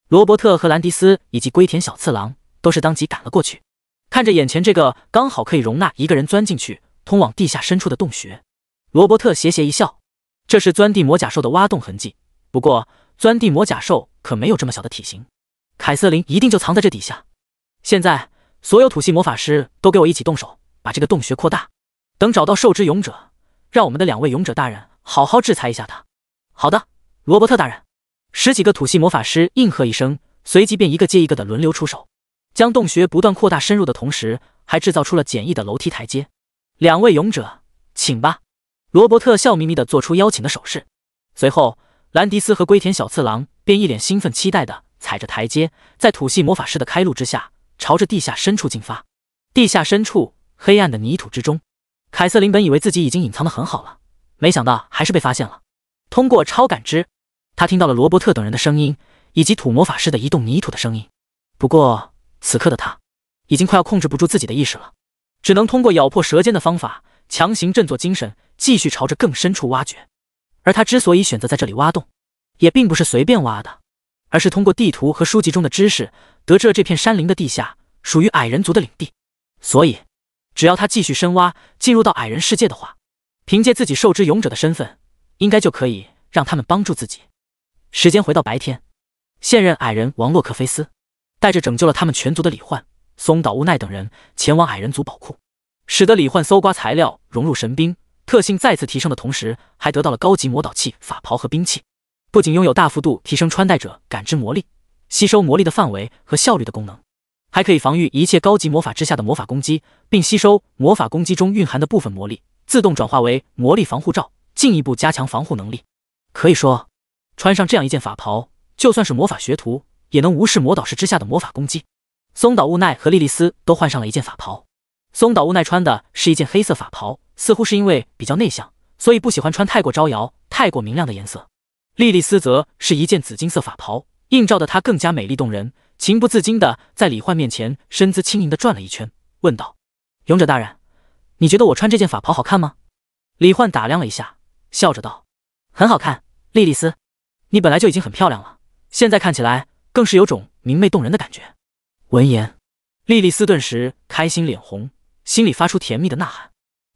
罗伯特和兰迪斯以及龟田小次郎都是当即赶了过去，看着眼前这个刚好可以容纳一个人钻进去通往地下深处的洞穴，罗伯特斜斜一笑，这是钻地魔甲兽的挖洞痕迹，不过钻地魔甲兽可没有这么小的体型，凯瑟琳一定就藏在这底下。现在所有土系魔法师都给我一起动手，把这个洞穴扩大，等找到兽之勇者，让我们的2位勇者大人好好制裁一下他。好的，罗伯特大人。10几个土系魔法师应和一声，随即便一个接一个的轮流出手，将洞穴不断扩大深入的同时，还制造出了简易的楼梯台阶。2位勇者，请吧。罗伯特笑眯眯地做出邀请的手势，随后兰迪斯和龟田小次郎便一脸兴奋期待地踩着台阶，在土系魔法师的开路之下，朝着地下深处进发。地下深处黑暗的泥土之中，凯瑟琳本以为自己已经隐藏得很好了，没想到还是被发现了。通过超感知，他听到了罗伯特等人的声音，以及土魔法师的移动泥土的声音。不过此刻的他已经快要控制不住自己的意识了，只能通过咬破舌尖的方法强行振作精神，继续朝着更深处挖掘。而他之所以选择在这里挖洞，也并不是随便挖的，而是通过地图和书籍中的知识得知了这片山林的地下属于矮人族的领地，所以只要他继续深挖进入到矮人世界的话，凭借自己兽之勇者的身份，应该就可以让他们帮助自己。时间回到白天，现任矮人王洛克菲斯带着拯救了他们全族的李焕、松岛无奈等人前往矮人族宝库，使得李焕搜刮材料融入神兵，特性再次提升的同时，还得到了高级魔导器、法袍和兵器，不仅拥有大幅度提升穿戴者感知魔力、吸收魔力的范围和效率的功能，还可以防御一切高级魔法之下的魔法攻击，并吸收魔法攻击中蕴含的部分魔力，自动转化为魔力防护罩，进一步加强防护能力。可以说，穿上这样一件法袍，就算是魔法学徒也能无视魔导士之下的魔法攻击。松岛雾奈和莉莉丝都换上了一件法袍。松岛雾奈穿的是一件黑色法袍，似乎是因为比较内向，所以不喜欢穿太过招摇、太过明亮的颜色。莉莉丝则是一件紫金色法袍，映照的她更加美丽动人，情不自禁地在李焕面前身姿轻盈地转了一圈，问道：“勇者大人，你觉得我穿这件法袍好看吗？”李焕打量了一下，笑着道：“很好看，莉莉丝，你本来就已经很漂亮了，现在看起来更是有种明媚动人的感觉。”闻言，莉莉丝顿时开心脸红，心里发出甜蜜的呐喊：“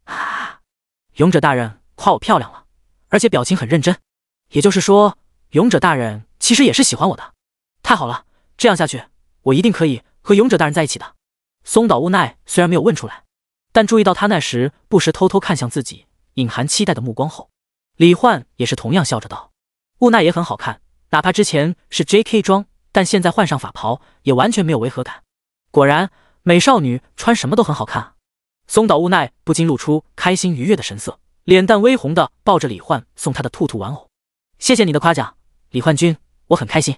啊！勇者大人夸我漂亮了，而且表情很认真，也就是说，勇者大人其实也是喜欢我的。太好了，这样下去，我一定可以和勇者大人在一起的。”松岛雾奈虽然没有问出来，但注意到他那时不时偷偷看向自己，隐含期待的目光后，李焕也是同样笑着道：“雾奈也很好看，哪怕之前是 JK 装，但现在换上法袍也完全没有违和感。果然，美少女穿什么都很好看啊。”松岛雾奈不禁露出开心愉悦的神色，脸蛋微红的抱着李焕送他的兔兔玩偶。“谢谢你的夸奖，李焕君，我很开心。”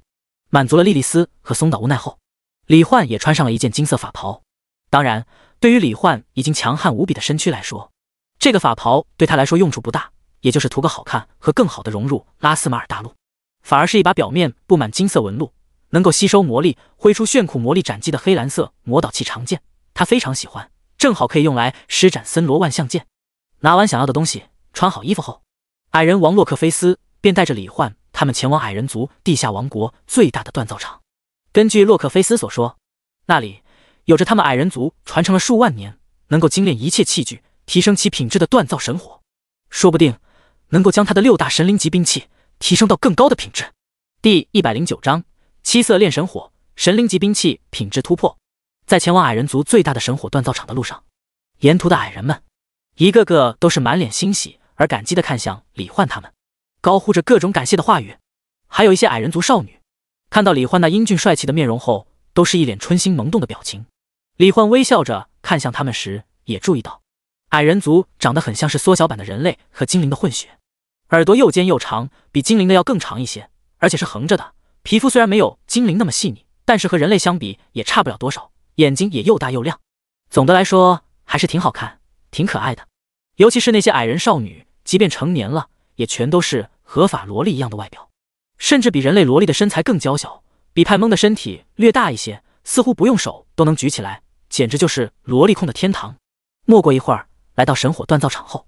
满足了莉莉丝和松岛雾奈后，李焕也穿上了一件金色法袍。当然，对于李焕已经强悍无比的身躯来说，这个法袍对他来说用处不大，也就是图个好看和更好的融入拉斯马尔大陆，反而是一把表面布满金色纹路，能够吸收魔力、挥出炫酷魔力斩击的黑蓝色魔导器长剑，他非常喜欢，正好可以用来施展森罗万象剑。拿完想要的东西，穿好衣服后，矮人王洛克菲斯便带着李焕他们前往矮人族地下王国最大的锻造厂。根据洛克菲斯所说，那里有着他们矮人族传承了数万年，能够精炼一切器具，提升其品质的锻造神火，说不定能够将他的6大神灵级兵器提升到更高的品质。第109章7色炼神火，神灵级兵器品质突破。在前往矮人族最大的神火锻造厂的路上，沿途的矮人们一个个都是满脸欣喜而感激地看向李焕他们，高呼着各种感谢的话语。还有一些矮人族少女看到李焕那英俊帅气的面容后，都是一脸春心萌动的表情。李焕微笑着看向他们时，也注意到矮人族长得很像是缩小版的人类和精灵的混血，耳朵又尖又长，比精灵的要更长一些，而且是横着的。皮肤虽然没有精灵那么细腻，但是和人类相比也差不了多少，眼睛也又大又亮。总的来说还是挺好看，挺可爱的。尤其是那些矮人少女，即便成年了，也全都是合法萝莉一样的外表，甚至比人类萝莉的身材更娇小，比派蒙的身体略大一些，似乎不用手都能举起来，简直就是萝莉控的天堂。没过一会儿，来到神火锻造厂后，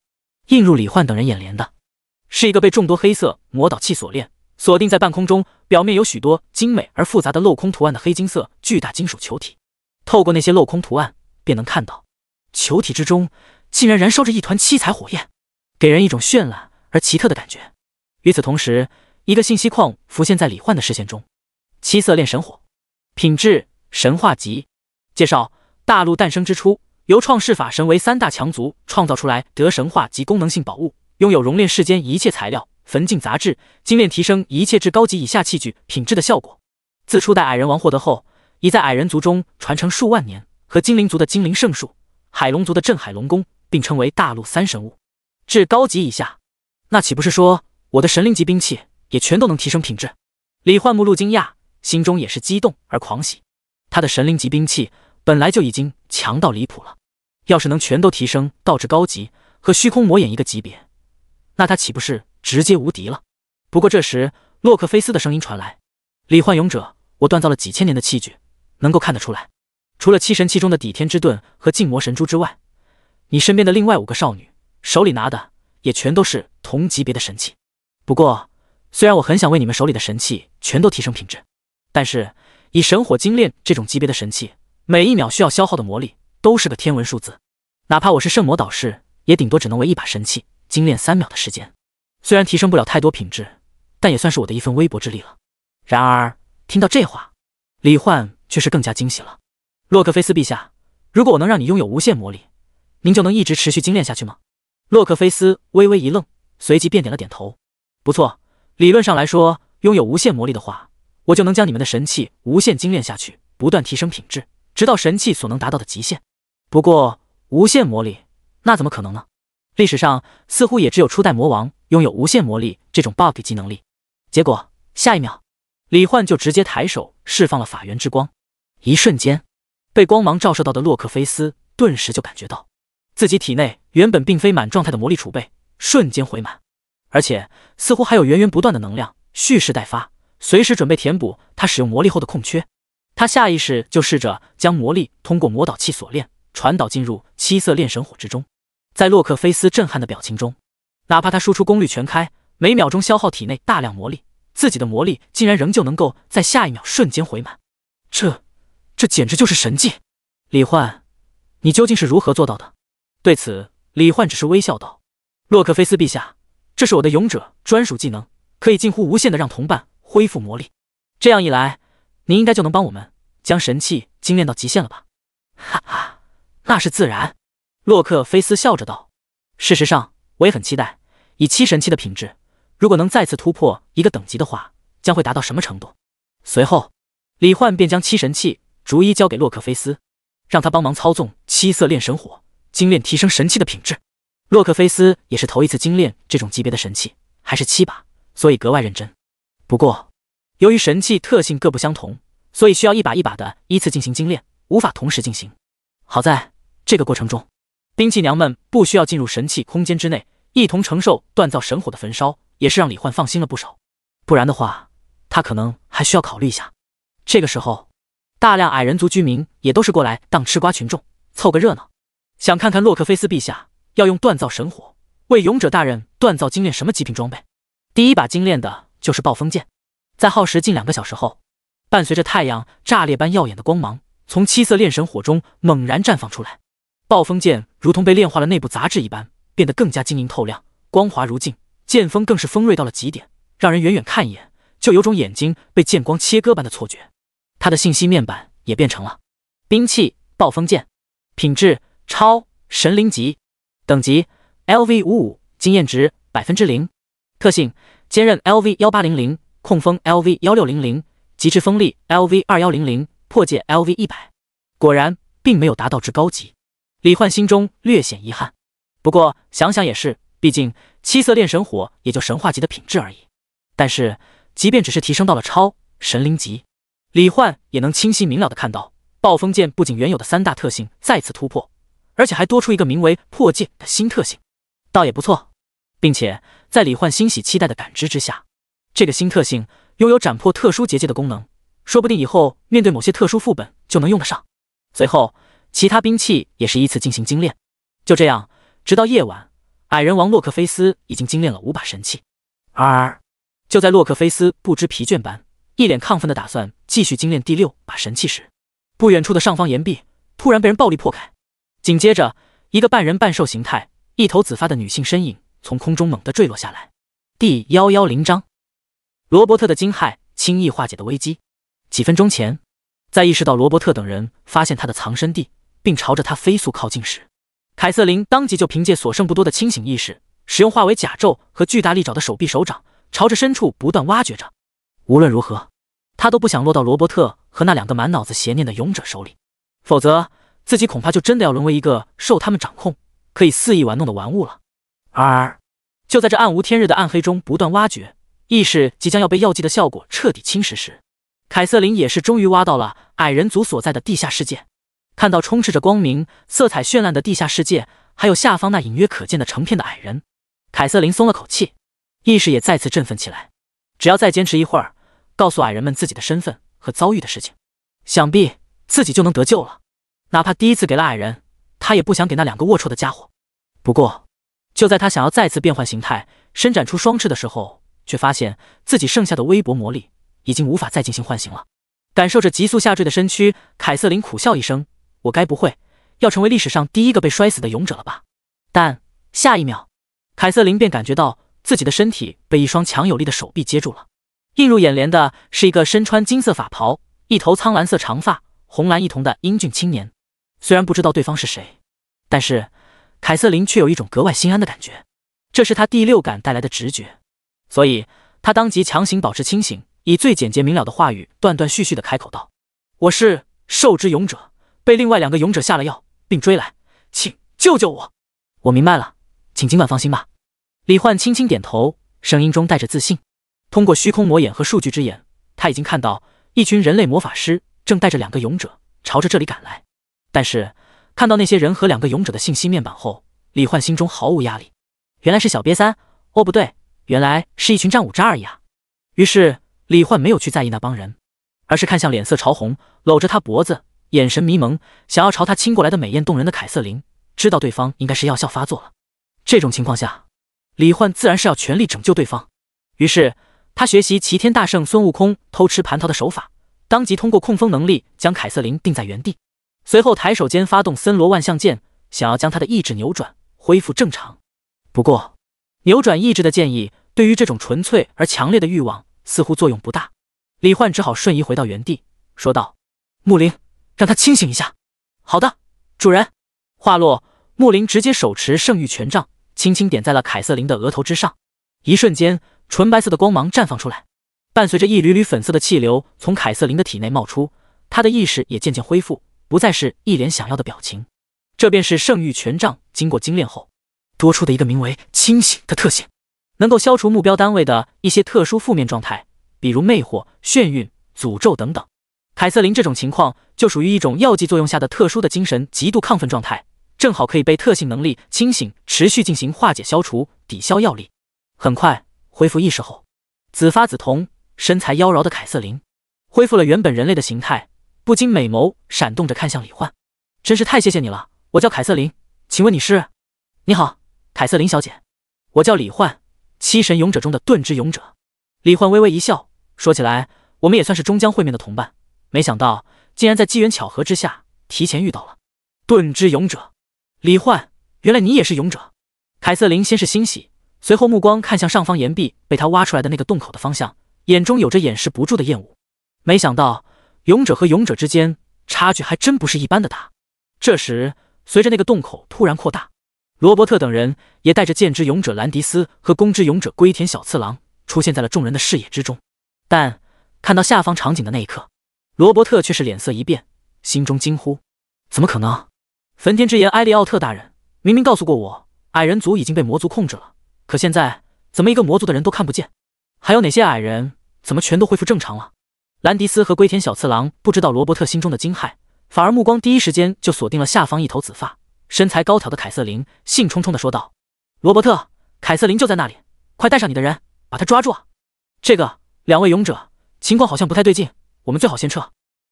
映入李焕等人眼帘的是一个被众多黑色魔导器锁链，锁定在半空中，表面有许多精美而复杂的镂空图案的黑金色巨大金属球体。透过那些镂空图案，便能看到球体之中竟然燃烧着一团七彩火焰，给人一种绚烂而奇特的感觉。与此同时，一个信息框浮现在李焕的视线中：7色炼神火，品质神话级。介绍：大陆诞生之初，由创世法神为3大强族创造出来得神话级功能性宝物，拥有熔炼世间一切材料、焚尽杂质、精炼提升一切至高级以下器具品质的效果。自初代矮人王获得后，已在矮人族中传承数万年，和精灵族的精灵圣术、海龙族的镇海龙宫并称为大陆3神物。至高级以下，那岂不是说我的神灵级兵器也全都能提升品质？李焕目露惊讶，心中也是激动而狂喜。他的神灵级兵器本来就已经强到离谱了，要是能全都提升到至高级，和虚空魔眼一个级别，那他岂不是直接无敌了？不过这时洛克菲斯的声音传来：“李焕勇者，我锻造了几千年的器具，能够看得出来，除了7神器中的抵天之盾和禁魔神珠之外，你身边的另外5个少女手里拿的也全都是同级别的神器。不过虽然我很想为你们手里的神器全都提升品质，但是以神火精炼这种级别的神器，每1秒需要消耗的魔力都是个天文数字，哪怕我是圣魔导师，也顶多只能为一把神器精炼3秒的时间。虽然提升不了太多品质，但也算是我的一份微薄之力了。”然而听到这话，李焕却是更加惊喜了。“洛克菲斯陛下，如果我能让你拥有无限魔力，您就能一直持续精炼下去吗？”洛克菲斯微微一愣，随即便点了点头。“不错，理论上来说，拥有无限魔力的话，我就能将你们的神器无限精炼下去，不断提升品质，直到神器所能达到的极限。不过无限魔力那怎么可能呢？历史上似乎也只有初代魔王拥有无限魔力这种 bug 级能力。”结果下一秒，李焕就直接抬手释放了法源之光，一瞬间被光芒照射到的洛克菲斯顿时就感觉到，自己体内原本并非满状态的魔力储备瞬间回满，而且似乎还有源源不断的能量蓄势待发，随时准备填补他使用魔力后的空缺。他下意识就试着将魔力通过魔导器锁链传导进入七色炼神火之中。在洛克菲斯震撼的表情中，哪怕他输出功率全开，每秒钟消耗体内大量魔力，自己的魔力竟然仍旧能够在下一秒瞬间回满。这简直就是神迹！李焕，你究竟是如何做到的？对此，李焕只是微笑道：“洛克菲斯陛下，这是我的勇者专属技能，可以近乎无限的让同伴恢复魔力。这样一来，您应该就能帮我们将神器精炼到极限了吧？”哈哈，那是自然。洛克菲斯笑着道：“事实上，我也很期待，以七神器的品质，如果能再次突破一个等级的话，将会达到什么程度？”随后，李焕便将七神器逐一交给洛克菲斯，让他帮忙操纵七色炼神火，精炼提升神器的品质。洛克菲斯也是头一次精炼这种级别的神器，还是7把，所以格外认真。不过，由于神器特性各不相同，所以需要一把一把的依次进行精炼，无法同时进行。好在这个过程中，兵器娘们不需要进入神器空间之内，一同承受锻造神火的焚烧，也是让李焕放心了不少。不然的话，他可能还需要考虑一下。这个时候，大量矮人族居民也都是过来当吃瓜群众，凑个热闹，想看看洛克菲斯陛下要用锻造神火为勇者大人锻造精炼什么极品装备。第一把精炼的就是暴风剑，在耗时近2个小时后，伴随着太阳炸裂般耀眼的光芒，从七色炼神火中猛然绽放出来。暴风剑如同被炼化了内部杂质一般，变得更加晶莹透亮，光滑如镜，剑锋更是锋锐到了极点，让人远远看一眼就有种眼睛被剑光切割般的错觉。它的信息面板也变成了兵器暴风剑，品质超神灵级，等级 LV55， 经验值 0%， 特性坚韧 LV1800， 控风 LV1600， 极致锋利 LV2100， 破戒 LV100。果然并没有达到至高级，李焕心中略显遗憾。不过想想也是，毕竟七色炼神火也就神话级的品质而已。但是即便只是提升到了超神灵级，李焕也能清晰明了地看到，暴风剑不仅原有的3大特性再次突破，而且还多出一个名为破戒的新特性，倒也不错。并且在李焕欣喜期待的感知之下，这个新特性拥有斩破特殊结界的功能，说不定以后面对某些特殊副本就能用得上。随后其他兵器也是依次进行精炼。就这样，直到夜晚，矮人王洛克菲斯已经精炼了5把神器。就在洛克菲斯不知疲倦般一脸亢奋的打算继续精炼第6把神器时，不远处的上方岩壁突然被人暴力破开，紧接着一个半人半兽形态、一头紫发的女性身影从空中猛地坠落下来。第110章，罗伯特的惊骇轻易化解的危机。几分钟前，在意识到罗伯特等人发现他的藏身地，并朝着他飞速靠近时，凯瑟琳当即就凭借所剩不多的清醒意识，使用化为甲胄和巨大利爪的手臂手掌，朝着深处不断挖掘着。无论如何，他都不想落到罗伯特和那2个满脑子邪念的勇者手里，否则自己恐怕就真的要沦为一个受他们掌控、可以肆意玩弄的玩物了。就在这暗无天日的暗黑中不断挖掘，意识即将要被药剂的效果彻底侵蚀时，凯瑟琳也是终于挖到了矮人族所在的地下世界。看到充斥着光明、色彩绚烂的地下世界，还有下方那隐约可见的成片的矮人，凯瑟琳松了口气，意识也再次振奋起来。只要再坚持一会儿，告诉矮人们自己的身份和遭遇的事情，想必自己就能得救了。哪怕第一次给了矮人，他也不想给那2个龌龊的家伙。不过就在他想要再次变换形态，伸展出双翅的时候，却发现自己剩下的微薄魔力已经无法再进行唤醒了。感受着急速下坠的身躯，凯瑟琳苦笑一声，我该不会要成为历史上第一个被摔死的勇者了吧？但下一秒，凯瑟琳便感觉到自己的身体被一双强有力的手臂接住了。映入眼帘的是一个身穿金色法袍、一头苍蓝色长发、红蓝一同的英俊青年。虽然不知道对方是谁，但是凯瑟琳却有一种格外心安的感觉，这是他第6感带来的直觉。所以他当即强行保持清醒，以最简洁明了的话语断断续续地开口道：“我是兽之勇者，被另外2个勇者下了药并追来，请救救我。”我明白了，请尽管放心吧。李焕轻轻点头，声音中带着自信。通过虚空魔眼和数据之眼，他已经看到一群人类魔法师正带着2个勇者朝着这里赶来。但是看到那些人和2个勇者的信息面板后，李焕心中毫无压力。原来是小瘪三，哦不对，原来是一群战五渣而已啊。于是李焕没有去在意那帮人，而是看向脸色潮红，搂着他脖子，眼神迷蒙，想要朝他亲过来的美艳动人的凯瑟琳，知道对方应该是药效发作了。这种情况下，李焕自然是要全力拯救对方。于是他学习齐天大圣孙悟空偷吃蟠桃的手法，当即通过控风能力将凯瑟琳定在原地，随后抬手间发动森罗万象剑，想要将他的意志扭转，恢复正常。不过扭转意志的建议对于这种纯粹而强烈的欲望似乎作用不大，李焕只好瞬移回到原地，说道：木灵，让他清醒一下。好的，主人。话落，木灵直接手持圣域权杖，轻轻点在了凯瑟琳的额头之上。一瞬间，纯白色的光芒绽放出来，伴随着一缕缕粉色的气流从凯瑟琳的体内冒出，她的意识也渐渐恢复，不再是一脸想要的表情。这便是圣域权杖经过精炼后多出的一个名为清醒的特性，能够消除目标单位的一些特殊负面状态，比如魅惑、眩晕、诅咒等等。凯瑟琳这种情况就属于一种药剂作用下的特殊的精神极度亢奋状态，正好可以被特性能力清醒持续进行化解消除，抵消药力。很快恢复意识后，紫发紫瞳、身材妖娆的凯瑟琳恢复了原本人类的形态，不禁美眸闪动着看向李焕。真是太谢谢你了，我叫凯瑟琳，请问你是？你好，凯瑟琳小姐，我叫李焕，七神勇者中的盾之勇者。李焕微微一笑，说起来我们也算是终将会面的同伴，没想到竟然在机缘巧合之下提前遇到了。盾之勇者，李焕，原来你也是勇者。凯瑟琳先是欣喜，随后目光看向上方岩壁被他挖出来的那个洞口的方向，眼中有着掩饰不住的厌恶。没想到勇者和勇者之间差距还真不是一般的大。这时随着那个洞口突然扩大，罗伯特等人也带着剑之勇者兰迪斯和弓之勇者龟田小次郎出现在了众人的视野之中。但看到下方场景的那一刻，罗伯特却是脸色一变，心中惊呼：怎么可能？焚天之炎埃利奥特大人明明告诉过我，矮人族已经被魔族控制了，可现在怎么一个魔族的人都看不见？还有哪些矮人怎么全都恢复正常了？兰迪斯和龟田小次郎不知道罗伯特心中的惊骇，反而目光第一时间就锁定了下方一头紫发身材高挑的凯瑟琳，兴冲冲地说道：罗伯特，凯瑟琳就在那里，快带上你的人把他抓住啊！这个2位勇者情况好像不太对劲，我们最好先撤。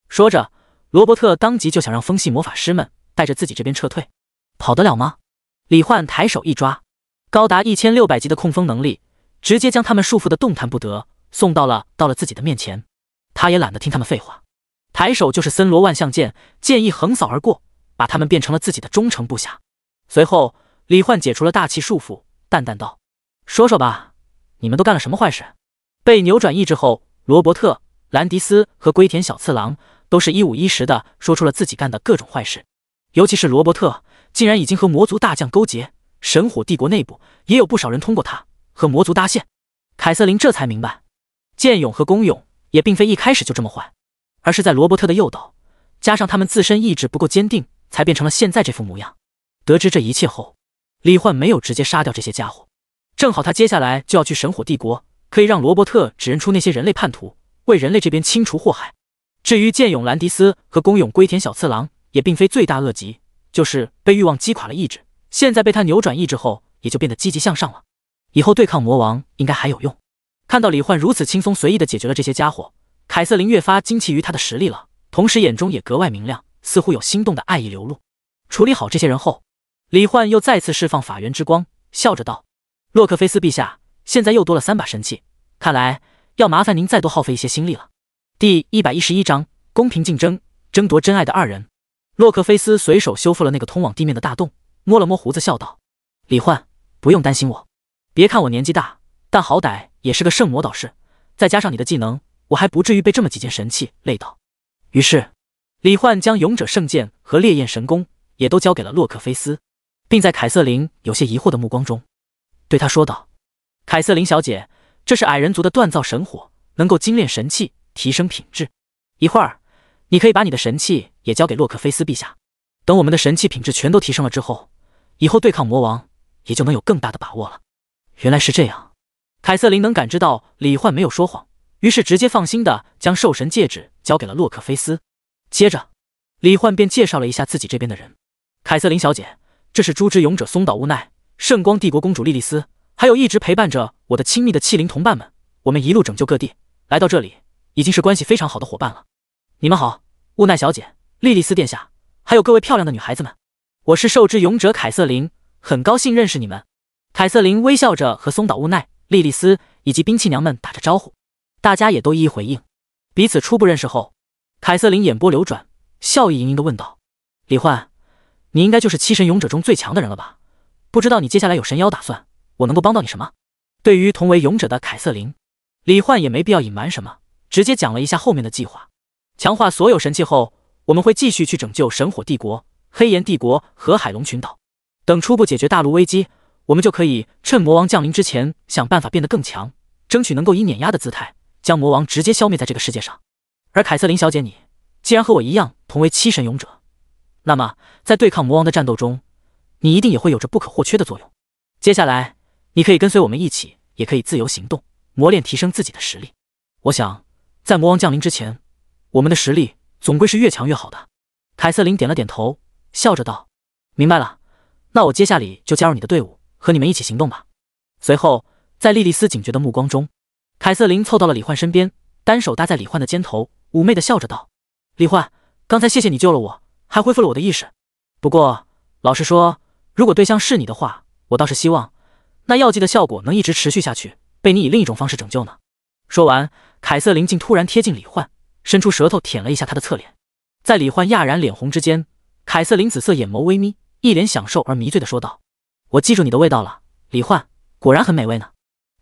说着，罗伯特当即就想让风系魔法师们带着自己这边撤退。跑得了吗？李焕抬手一抓，高达1600级的控风能力直接将他们束缚的动弹不得，送到了自己的面前。他也懒得听他们废话，抬手就是森罗万象剑，剑意横扫而过，把他们变成了自己的忠诚部下。随后李焕解除了大气束缚，淡淡道：说说吧，你们都干了什么坏事？被扭转意志后，罗伯特、兰迪斯和龟田小次郎都是一五一十的说出了自己干的各种坏事。尤其是罗伯特，竟然已经和魔族大将勾结，神火帝国内部也有不少人通过他和魔族搭线。凯瑟琳这才明白，剑勇和弓勇也并非一开始就这么坏，而是在罗伯特的诱导加上他们自身意志不够坚定，才变成了现在这副模样。得知这一切后，李焕没有直接杀掉这些家伙，正好他接下来就要去神火帝国，可以让罗伯特指认出那些人类叛徒，为人类这边清除祸害。至于剑勇兰迪斯和弓勇龟田小次郎，也并非罪大恶极，就是被欲望击垮了意志，现在被他扭转意志后，也就变得积极向上了，以后对抗魔王应该还有用。看到李焕如此轻松随意地解决了这些家伙，凯瑟琳越发惊奇于他的实力了，同时眼中也格外明亮，似乎有心动的爱意流露。处理好这些人后，李焕又再次释放法源之光，笑着道：洛克菲斯陛下，现在又多了3把神器，看来要麻烦您再多耗费一些心力了。第111章公平竞争，争夺真爱的2人。洛克菲斯随手修复了那个通往地面的大洞，摸了摸胡子笑道：李焕，不用担心我，别看我年纪大，但好歹也是个圣魔导士，再加上你的技能，我还不至于被这么几件神器累到。于是李焕将勇者圣剑和烈焰神弓也都交给了洛克菲斯，并在凯瑟琳有些疑惑的目光中对他说道：凯瑟琳小姐，这是矮人族的锻造神火，能够精炼神器，提升品质。一会儿你可以把你的神器也交给洛克菲斯陛下，等我们的神器品质全都提升了之后，以后对抗魔王也就能有更大的把握了。原来是这样。凯瑟琳能感知到李焕没有说谎，于是直接放心的将兽神戒指交给了洛克菲斯。接着李焕便介绍了一下自己这边的人。凯瑟琳小姐，这是诛之勇者松岛无奈，圣光帝国公主莉莉丝，还有一直陪伴着我的亲密的欺凌同伴们，我们一路拯救各地，来到这里，已经是关系非常好的伙伴了。你们好，无奈小姐，莉莉丝殿下，还有各位漂亮的女孩子们，我是兽之勇者凯瑟琳，很高兴认识你们。凯瑟琳微笑着和松岛无奈、莉莉丝以及兵器娘们打着招呼，大家也都一一回应。彼此初步认识后，凯瑟琳眼波流转，笑意盈盈地问道：李焕，你应该就是七神勇者中最强的人了吧？不知道你接下来有神妖打算，我能够帮到你什么？对于同为勇者的凯瑟琳，李焕也没必要隐瞒什么，直接讲了一下后面的计划。强化所有神器后，我们会继续去拯救神火帝国、黑岩帝国和海龙群岛。等初步解决大陆危机，我们就可以趁魔王降临之前想办法变得更强，争取能够以碾压的姿态将魔王直接消灭在这个世界上。而凯瑟琳小姐你，既然和我一样同为七神勇者，那么在对抗魔王的战斗中，你一定也会有着不可或缺的作用。接下来，你可以跟随我们一起，也可以自由行动，磨练提升自己的实力。我想，在魔王降临之前，我们的实力总归是越强越好的。凯瑟琳点了点头，笑着道：明白了，那我接下来就加入你的队伍，和你们一起行动吧。随后，在莉莉丝警觉的目光中，凯瑟琳凑到了李焕身边，单手搭在李焕的肩头，妩媚的笑着道：李焕，刚才谢谢你救了我，还恢复了我的意识。不过，老实说，如果对象是你的话，我倒是希望那药剂的效果能一直持续下去，被你以另一种方式拯救呢。说完，凯瑟琳竟突然贴近李焕，伸出舌头舔了一下他的侧脸。在李焕讶然脸红之间，凯瑟琳紫色眼眸微眯，一脸享受而迷醉的说道：我记住你的味道了，李焕，果然很美味呢。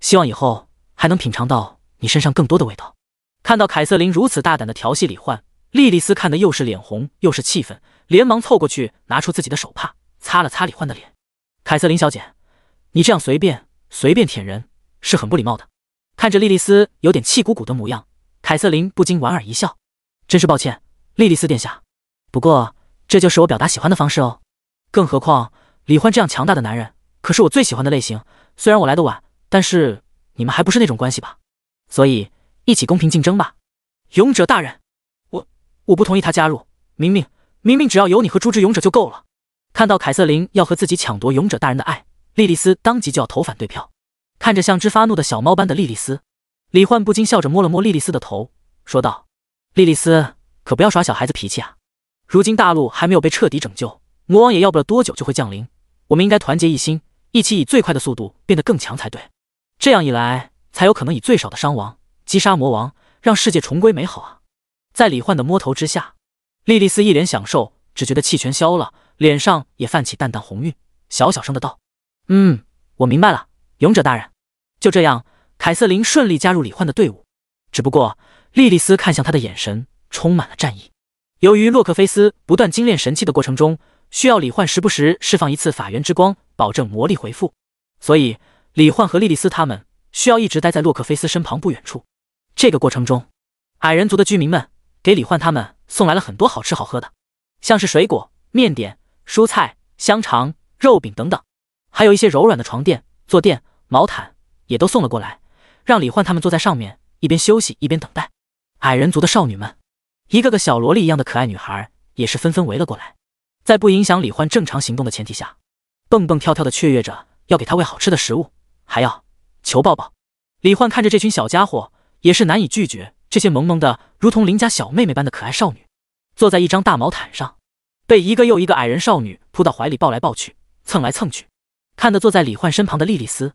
希望以后还能品尝到你身上更多的味道。看到凯瑟琳如此大胆的调戏李焕，莉莉丝看得又是脸红又是气愤，连忙凑过去拿出自己的手帕擦了擦李焕的脸。凯瑟琳小姐，你这样随便舔人是很不礼貌的。看着莉莉丝有点气鼓鼓的模样，凯瑟琳不禁莞尔一笑：真是抱歉，莉莉丝殿下，不过这就是我表达喜欢的方式哦。更何况李焕这样强大的男人可是我最喜欢的类型，虽然我来得晚，但是你们还不是那种关系吧？所以一起公平竞争吧。勇者大人，我不同意他加入，明明只要有你和诛之勇者就够了。看到凯瑟琳要和自己抢夺勇者大人的爱，莉莉丝当即就要投反对票。看着像只发怒的小猫般的莉莉丝，李焕不禁笑着摸了摸莉莉丝的头，说道：莉莉丝，可不要耍小孩子脾气啊！如今大陆还没有被彻底拯救，魔王也要不了多久就会降临，我们应该团结一心，一起以最快的速度变得更强才对。这样一来，才有可能以最少的伤亡击杀魔王，让世界重归美好啊！在李焕的摸头之下，莉莉丝一脸享受，只觉得气全消了，脸上也泛起淡淡红晕，小声的道：我明白了，勇者大人。就这样，凯瑟琳顺利加入李焕的队伍。只不过，莉莉丝看向他的眼神充满了战意。由于洛克菲斯不断精炼神器的过程中，需要李焕时不时释放一次法源之光，保证魔力回复，所以李焕和莉莉丝他们需要一直待在洛克菲斯身旁不远处。这个过程中，矮人族的居民们给李焕他们送来了很多好吃好喝的，像是水果、面点、蔬菜、香肠、肉饼等等，还有一些柔软的床垫、坐垫、毛毯也都送了过来，让李焕他们坐在上面，一边休息一边等待。矮人族的少女们，一个个小萝莉一样的可爱女孩也是纷纷围了过来，在不影响李焕正常行动的前提下，蹦蹦跳跳的雀跃着要给他喂好吃的食物，还要求抱抱。李焕看着这群小家伙，也是难以拒绝这些萌萌的如同邻家小妹妹般的可爱少女。坐在一张大毛毯上，被一个又一个矮人少女扑到怀里抱来抱去，蹭来蹭去，看得坐在李焕身旁的莉莉丝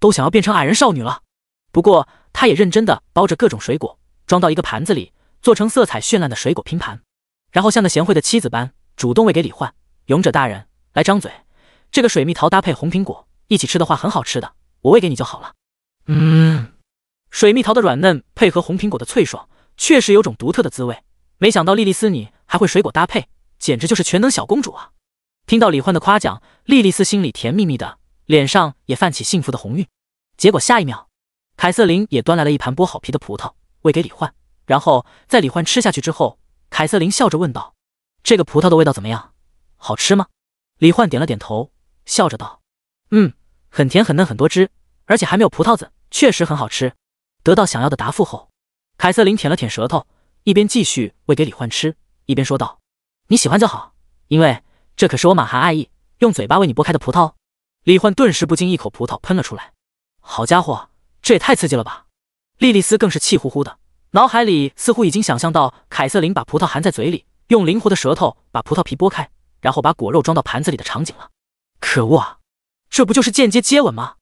都想要变成矮人少女了。不过她也认真的包着各种水果，装到一个盘子里，做成色彩绚烂的水果拼盘，然后像个贤惠的妻子般主动喂给李焕。勇者大人，来张嘴，这个水蜜桃搭配红苹果一起吃的话很好吃的，我喂给你就好了。水蜜桃的软嫩配合红苹果的脆爽，确实有种独特的滋味。没想到莉莉丝你还会水果搭配，简直就是全能小公主啊！听到李焕的夸奖，莉莉丝心里甜蜜蜜的，脸上也泛起幸福的红晕。结果下一秒，凯瑟琳也端来了一盘剥好皮的葡萄喂给李焕，然后在李焕吃下去之后，凯瑟琳笑着问道：这个葡萄的味道怎么样？好吃吗？李焕点了点头，笑着道：很甜很嫩很多汁，而且还没有葡萄籽，确实很好吃。得到想要的答复后，凯瑟琳舔了舔舌头，一边继续喂给李焕吃，一边说道：你喜欢就好，因为这可是我满含爱意，用嘴巴为你剥开的葡萄。李焕顿时不禁一口葡萄喷了出来。好家伙，这也太刺激了吧！莉莉丝更是气呼呼的，脑海里似乎已经想象到凯瑟琳把葡萄含在嘴里，用灵活的舌头把葡萄皮剥开，然后把果肉装到盘子里的场景了。可恶啊，这不就是间接接吻吗？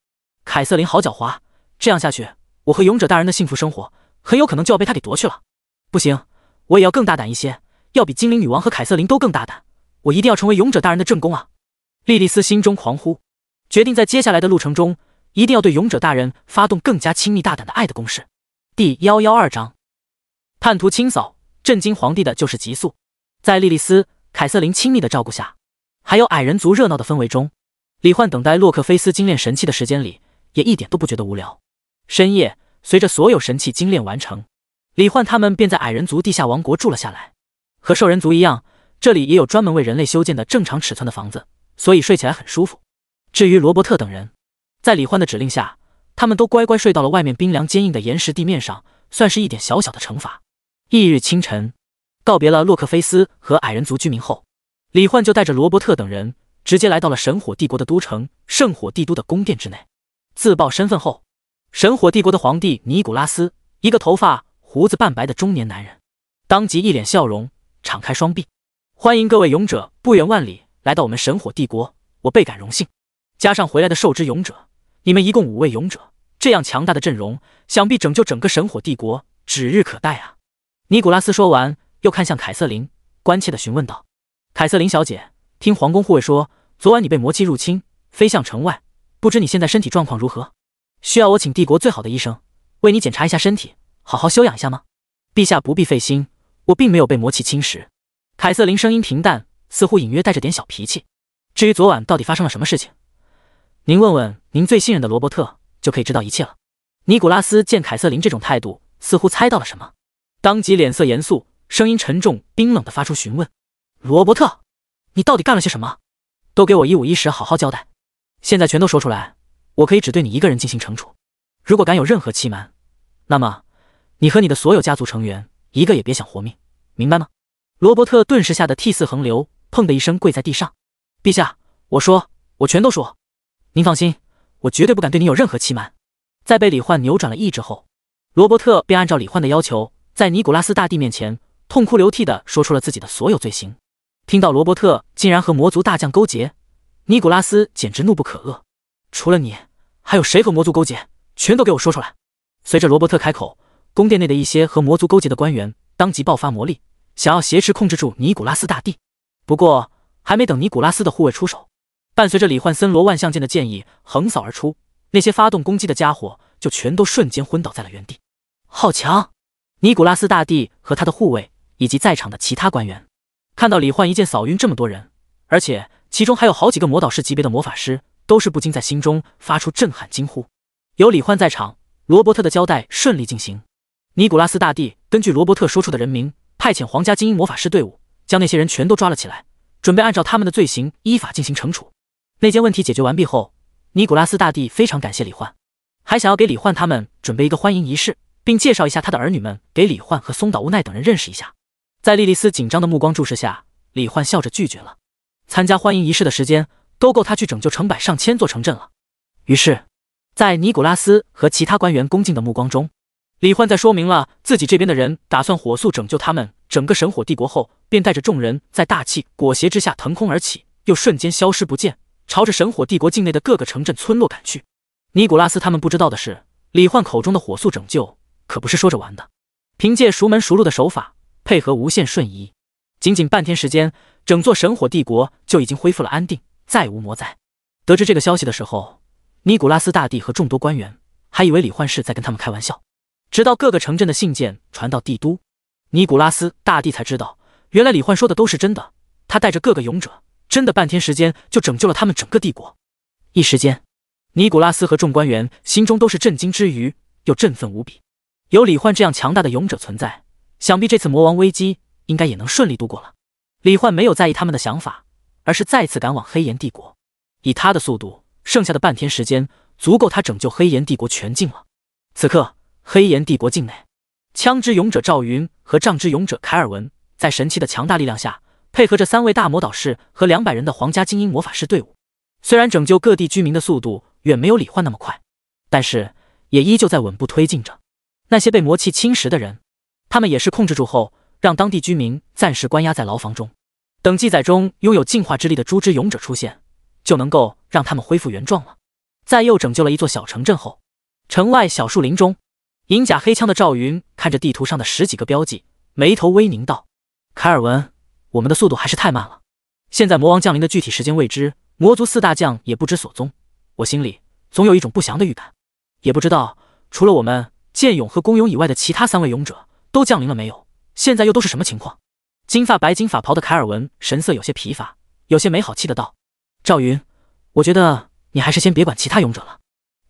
凯瑟琳好狡猾，这样下去，我和勇者大人的幸福生活很有可能就要被他给夺去了。不行，我也要更大胆一些，要比精灵女王和凯瑟琳都更大胆，我一定要成为勇者大人的正宫啊！莉莉丝心中狂呼，决定在接下来的路程中，一定要对勇者大人发动更加亲密大胆的爱的攻势。第112章，叛徒清扫。震惊皇帝的就是急速。在莉莉丝、凯瑟琳亲密的照顾下，还有矮人族热闹的氛围中，李焕等待洛克菲斯精炼神器的时间里，也一点都不觉得无聊。深夜，随着所有神器精炼完成，李焕他们便在矮人族地下王国住了下来。和兽人族一样，这里也有专门为人类修建的正常尺寸的房子，所以睡起来很舒服。至于罗伯特等人，在李焕的指令下，他们都乖乖睡到了外面冰凉坚硬的岩石地面上，算是一点小小的惩罚。翌日清晨，告别了洛克菲斯和矮人族居民后，李焕就带着罗伯特等人直接来到了神火帝国的都城圣火帝都的宫殿之内。自报身份后，神火帝国的皇帝尼古拉斯，一个头发胡子半白的中年男人，当即一脸笑容，敞开双臂，欢迎各位勇者不远万里来到我们神火帝国，我倍感荣幸。加上回来的兽之勇者，你们一共5位勇者，这样强大的阵容，想必拯救整个神火帝国指日可待啊！尼古拉斯说完，又看向凯瑟琳，关切地询问道：“凯瑟琳小姐，听皇宫护卫说，昨晚你被魔气入侵，飞向城外，不知你现在身体状况如何？需要我请帝国最好的医生为你检查一下身体，好好休养一下吗？”陛下不必费心，我并没有被魔气侵蚀。凯瑟琳声音平淡，似乎隐约带着点小脾气。至于昨晚到底发生了什么事情，您问问您最信任的罗伯特就可以知道一切了。尼古拉斯见凯瑟琳这种态度，似乎猜到了什么，当即脸色严肃，声音沉重冰冷地发出询问：“罗伯特，你到底干了些什么？都给我一五一十好好交代。现在全都说出来，我可以只对你一个人进行惩处。如果敢有任何欺瞒，那么你和你的所有家族成员一个也别想活命，明白吗？”罗伯特顿时吓得涕泗横流，砰的一声跪在地上：“陛下，我全都说。您放心，我绝对不敢对你有任何欺瞒。”在被李焕扭转了意志后，罗伯特便按照李焕的要求，在尼古拉斯大帝面前痛哭流涕地说出了自己的所有罪行。听到罗伯特竟然和魔族大将勾结，尼古拉斯简直怒不可遏：“除了你，还有谁和魔族勾结？全都给我说出来！”随着罗伯特开口，宫殿内的一些和魔族勾结的官员当即爆发魔力，想要挟持控制住尼古拉斯大帝。不过还没等尼古拉斯的护卫出手，伴随着李焕森罗万象剑的剑意横扫而出，那些发动攻击的家伙就全都瞬间昏倒在了原地。好强！尼古拉斯大帝和他的护卫以及在场的其他官员看到李焕一剑扫晕这么多人，而且其中还有好几个魔导士级别的魔法师，都是不禁在心中发出震撼惊呼。有李焕在场，罗伯特的交代顺利进行。尼古拉斯大帝根据罗伯特说出的人名，派遣皇家精英魔法师队伍，将那些人全都抓了起来，准备按照他们的罪行依法进行惩处。那件问题解决完毕后，尼古拉斯大帝非常感谢李焕，还想要给李焕他们准备一个欢迎仪式，并介绍一下他的儿女们给李焕和松岛无奈等人认识一下。在莉莉丝紧张的目光注视下，李焕笑着拒绝了。参加欢迎仪式的时间都够他去拯救成百上千座城镇了。于是，在尼古拉斯和其他官员恭敬的目光中，李焕在说明了自己这边的人打算火速拯救他们整个神火帝国后，便带着众人在大气裹挟之下腾空而起，又瞬间消失不见，朝着神火帝国境内的各个城镇村落赶去。尼古拉斯他们不知道的是，李焕口中的火速拯救可不是说着玩的。凭借熟门熟路的手法，配合无限瞬移，仅仅半天时间，整座神火帝国就已经恢复了安定，再无魔灾。得知这个消息的时候，尼古拉斯大帝和众多官员还以为李焕是在跟他们开玩笑。直到各个城镇的信件传到帝都，尼古拉斯大帝才知道，原来李焕说的都是真的。他带着各个勇者，真的半天时间就拯救了他们整个帝国。一时间，尼古拉斯和众官员心中都是震惊之余，又振奋无比。有李焕这样强大的勇者存在，想必这次魔王危机应该也能顺利度过了。李焕没有在意他们的想法，而是再次赶往黑岩帝国。以他的速度，剩下的半天时间足够他拯救黑岩帝国全境了。此刻，黑岩帝国境内，枪之勇者赵云和杖之勇者凯尔文在神器的强大力量下，配合着3位大魔导士和200人的皇家精英魔法师队伍。虽然拯救各地居民的速度远没有李焕那么快，但是也依旧在稳步推进着。那些被魔气侵蚀的人，他们也是控制住后，让当地居民暂时关押在牢房中。等记载中拥有净化之力的猪之勇者出现，就能够让他们恢复原状了。在又拯救了一座小城镇后，城外小树林中，银甲黑枪的赵云看着地图上的10几个标记，眉头微凝道：“凯尔文，我们的速度还是太慢了。现在魔王降临的具体时间未知，魔族4大将也不知所踪，我心里总有一种不祥的预感。也不知道除了我们剑勇和弓勇以外的其他3位勇者都降临了没有？现在又都是什么情况？”金发白金法袍的凯尔文神色有些疲乏，有些没好气的道：“赵云，我觉得你还是先别管其他勇者了。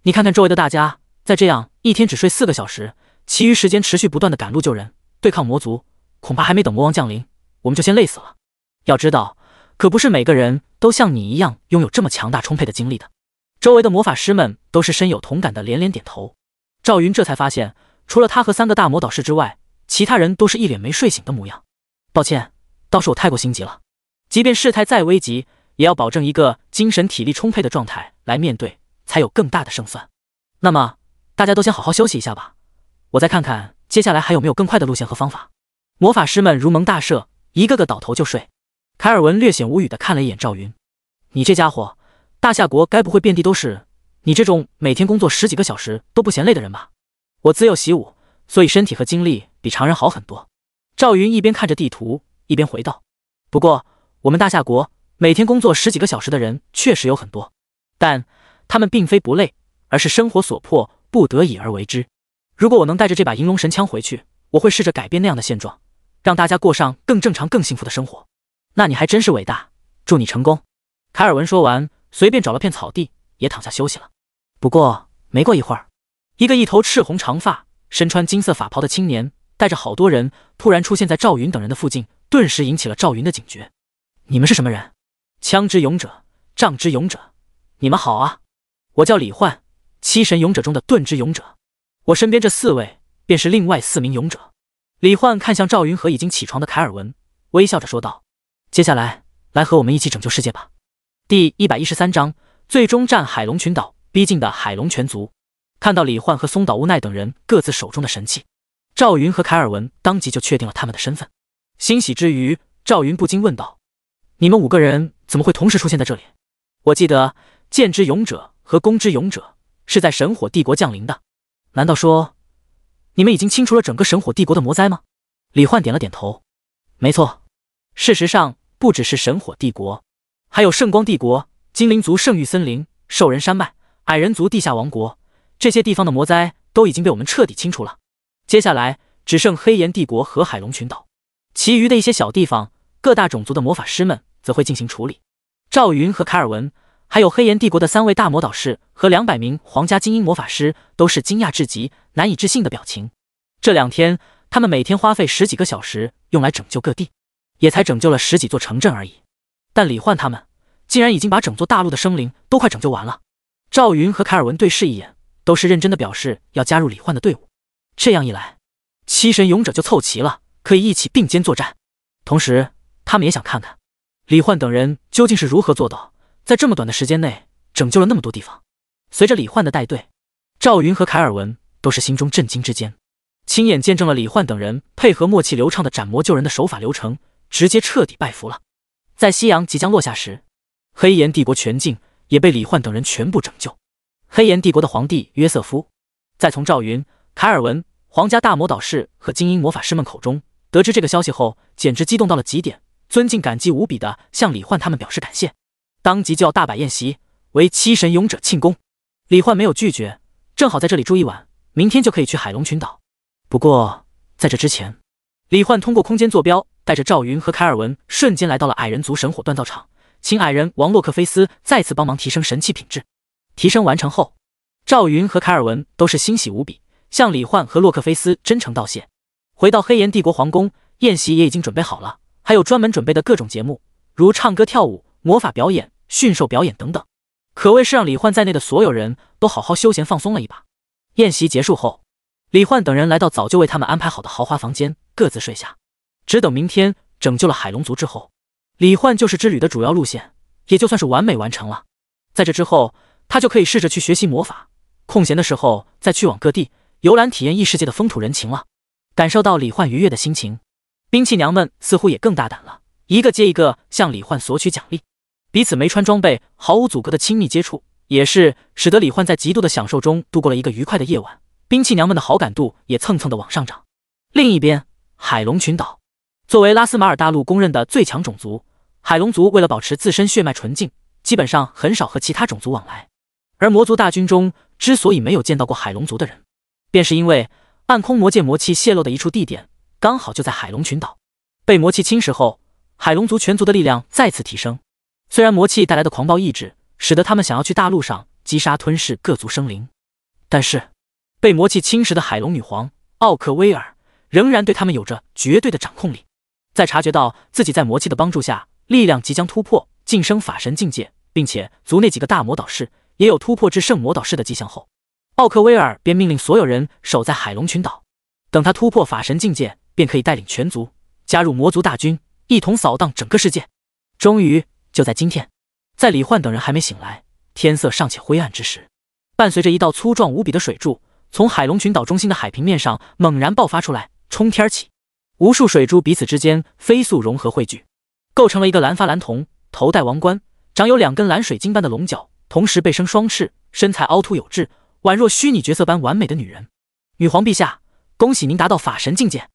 你看看周围的大家，再这样一天只睡4个小时，其余时间持续不断的赶路救人，对抗魔族，恐怕还没等魔王降临，我们就先累死了。要知道，可不是每个人都像你一样拥有这么强大充沛的精力的。”周围的魔法师们都是深有同感的连连点头。赵云这才发现，除了他和3个大魔导士之外，其他人都是一脸没睡醒的模样。抱歉，倒是我太过心急了。即便事态再危急，也要保证一个精神体力充沛的状态来面对，才有更大的胜算。那么，大家都先好好休息一下吧，我再看看接下来还有没有更快的路线和方法。魔法师们如蒙大赦，一个个倒头就睡。凯尔文略显无语地看了一眼赵云：“你这家伙，大夏国该不会遍地都是你这种每天工作10几个小时都不嫌累的人吧？我自幼习武，所以身体和精力比常人好很多。”赵云一边看着地图，一边回道：“不过，我们大夏国每天工作10几个小时的人确实有很多，但他们并非不累，而是生活所迫，不得已而为之。如果我能带着这把银龙神枪回去，我会试着改变那样的现状，让大家过上更正常、更幸福的生活。那你还真是伟大，祝你成功。”凯尔文说完，随便找了片草地，也躺下休息了。不过没过一会儿，一个一头赤红长发、身穿金色法袍的青年，带着好多人突然出现在赵云等人的附近，顿时引起了赵云的警觉。“你们是什么人？”“枪之勇者，杖之勇者，你们好啊！我叫李焕，7神勇者中的盾之勇者。我身边这4位便是另外4名勇者。”李焕看向赵云和已经起床的凯尔文，微笑着说道：“接下来，来和我们一起拯救世界吧。”第113章，最终战海龙群岛。逼近的海龙全族看到李焕和松岛无奈等人各自手中的神器，赵云和凯尔文当即就确定了他们的身份。欣喜之余，赵云不禁问道：“你们5个人怎么会同时出现在这里？我记得剑之勇者和弓之勇者是在神火帝国降临的，难道说你们已经清除了整个神火帝国的魔灾吗？”李焕点了点头：“没错，事实上不只是神火帝国，还有圣光帝国、精灵族圣域森林、兽人山脉、矮人族地下王国，这些地方的魔灾都已经被我们彻底清除了。接下来只剩黑岩帝国和海龙群岛，其余的一些小地方，各大种族的魔法师们则会进行处理。”赵云和凯尔文，还有黑岩帝国的3位大魔导士和200名皇家精英魔法师，都是惊讶至极、难以置信的表情。这2天，他们每天花费10几个小时用来拯救各地，也才拯救了10几座城镇而已。但李焕他们竟然已经把整座大陆的生灵都快拯救完了。赵云和凯尔文对视一眼，都是认真的表示要加入李焕的队伍。这样一来，7神勇者就凑齐了，可以一起并肩作战。同时，他们也想看看李焕等人究竟是如何做到在这么短的时间内拯救了那么多地方。随着李焕的带队，赵云和凯尔文都是心中震惊之间，亲眼见证了李焕等人配合默契流畅的斩魔救人的手法流程，直接彻底拜服了。在夕阳即将落下时，黑岩帝国全境也被李焕等人全部拯救。黑岩帝国的皇帝约瑟夫，在从赵云、凯尔文、皇家大魔导士和精英魔法师们口中得知这个消息后，简直激动到了极点，尊敬感激无比的向李焕他们表示感谢，当即就要大摆宴席，为7神勇者庆功。李焕没有拒绝，正好在这里住一晚，明天就可以去海龙群岛。不过在这之前，李焕通过空间坐标，带着赵云和凯尔文瞬间来到了矮人族神火锻造厂，请矮人王洛克菲斯再次帮忙提升神器品质。提升完成后，赵云和凯尔文都是欣喜无比，向李焕和洛克菲斯真诚道谢。回到黑岩帝国皇宫，宴席也已经准备好了，还有专门准备的各种节目，如唱歌跳舞、魔法表演、驯兽表演等等，可谓是让李焕在内的所有人都好好休闲放松了一把。宴席结束后，李焕等人来到早就为他们安排好的豪华房间，各自睡下，只等明天拯救了海龙族之后，李焕就是之旅的主要路线，也就算是完美完成了。在这之后，他就可以试着去学习魔法，空闲的时候再去往各地游览体验异世界的风土人情了。感受到李焕愉悦的心情，兵器娘们似乎也更大胆了，一个接一个向李焕索取奖励。彼此没穿装备毫无阻隔的亲密接触，也是使得李焕在极度的享受中度过了一个愉快的夜晚。兵器娘们的好感度也蹭蹭的往上涨。另一边，海龙群岛作为拉斯马尔大陆公认的最强种族，海龙族为了保持自身血脉纯净，基本上很少和其他种族往来。而魔族大军中之所以没有见到过海龙族的人，便是因为暗空魔界魔气泄露的一处地点刚好就在海龙群岛。被魔气侵蚀后，海龙族全族的力量再次提升。虽然魔气带来的狂暴意志使得他们想要去大陆上击杀吞噬各族生灵，但是被魔气侵蚀的海龙女皇奥克威尔仍然对他们有着绝对的掌控力。在察觉到自己在魔气的帮助下力量即将突破晋升法神境界，并且族内几个大魔导士也有突破至圣魔导士的迹象后，奥克威尔便命令所有人守在海龙群岛，等他突破法神境界，便可以带领全族加入魔族大军，一同扫荡整个世界。终于就在今天，在李焕等人还没醒来，天色尚且灰暗之时，伴随着一道粗壮无比的水柱从海龙群岛中心的海平面上猛然爆发出来，冲天起，无数水珠彼此之间飞速融合汇聚，构成了一个蓝发蓝瞳，头戴王冠，长有2根蓝水晶般的龙角，同时背生双翅，身材凹凸有致，宛若虚拟角色般完美的女人。女皇陛下，恭喜您达到法神境界。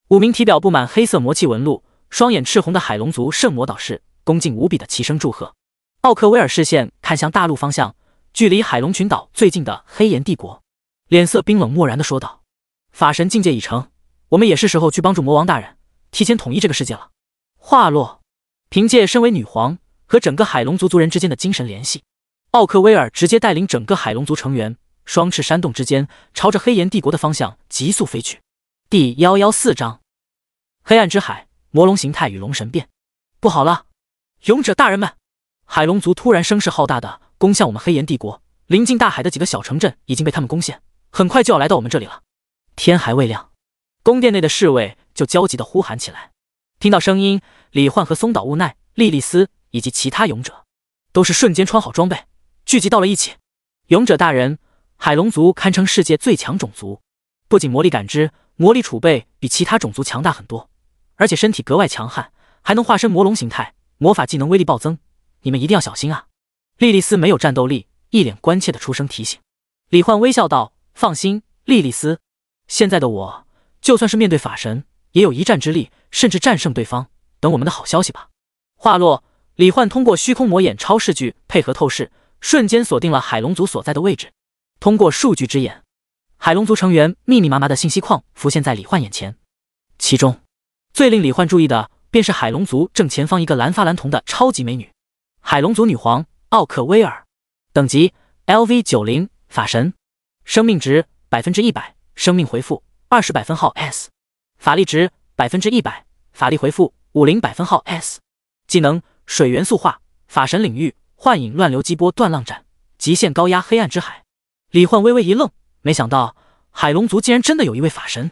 5名体表布满黑色魔气纹路、双眼赤红的海龙族圣魔导士恭敬无比的齐声祝贺。奥克威尔视线看向大陆方向，距离海龙群岛最近的黑岩帝国，脸色冰冷漠然地说道：法神境界已成，我们也是时候去帮助魔王大人提前统一这个世界了。话落，凭借身为女皇和整个海龙族族人之间的精神联系，奥克威尔直接带领整个海龙族成员双翅扇动之间，朝着黑岩帝国的方向急速飞去。第114章黑暗之海，魔龙形态与龙神变。不好了，勇者大人们，海龙族突然声势浩大的攻向我们黑岩帝国，临近大海的几个小城镇已经被他们攻陷，很快就要来到我们这里了。天还未亮，宫殿内的侍卫就焦急地呼喊起来。听到声音，李焕和松岛悟奈、莉莉丝以及其他勇者都是瞬间穿好装备，聚集到了一起。勇者大人，海龙族堪称世界最强种族，不仅魔力感知、魔力储备比其他种族强大很多，而且身体格外强悍，还能化身魔龙形态，魔法技能威力暴增，你们一定要小心啊！莉莉丝没有战斗力，一脸关切的出声提醒。李焕微笑道：放心，莉莉丝，现在的我就算是面对法神也有一战之力，甚至战胜对方，等我们的好消息吧。话落，李焕通过虚空魔眼超视距配合透视，瞬间锁定了海龙族所在的位置。通过数据之眼，海龙族成员密密麻麻的信息框浮现在李焕眼前，其中最令李焕注意的便是海龙族正前方一个蓝发蓝瞳的超级美女，海龙族女皇奥克威尔，等级 LV90 法神，生命值 100%， 生命回复20百分号 S， 法力值 100%， 法力回复50百分号 S， 技能水元素化，法神领域幻影乱流激波断浪斩，极限高压黑暗之海。李焕微微一愣，没想到海龙族竟然真的有一位法神，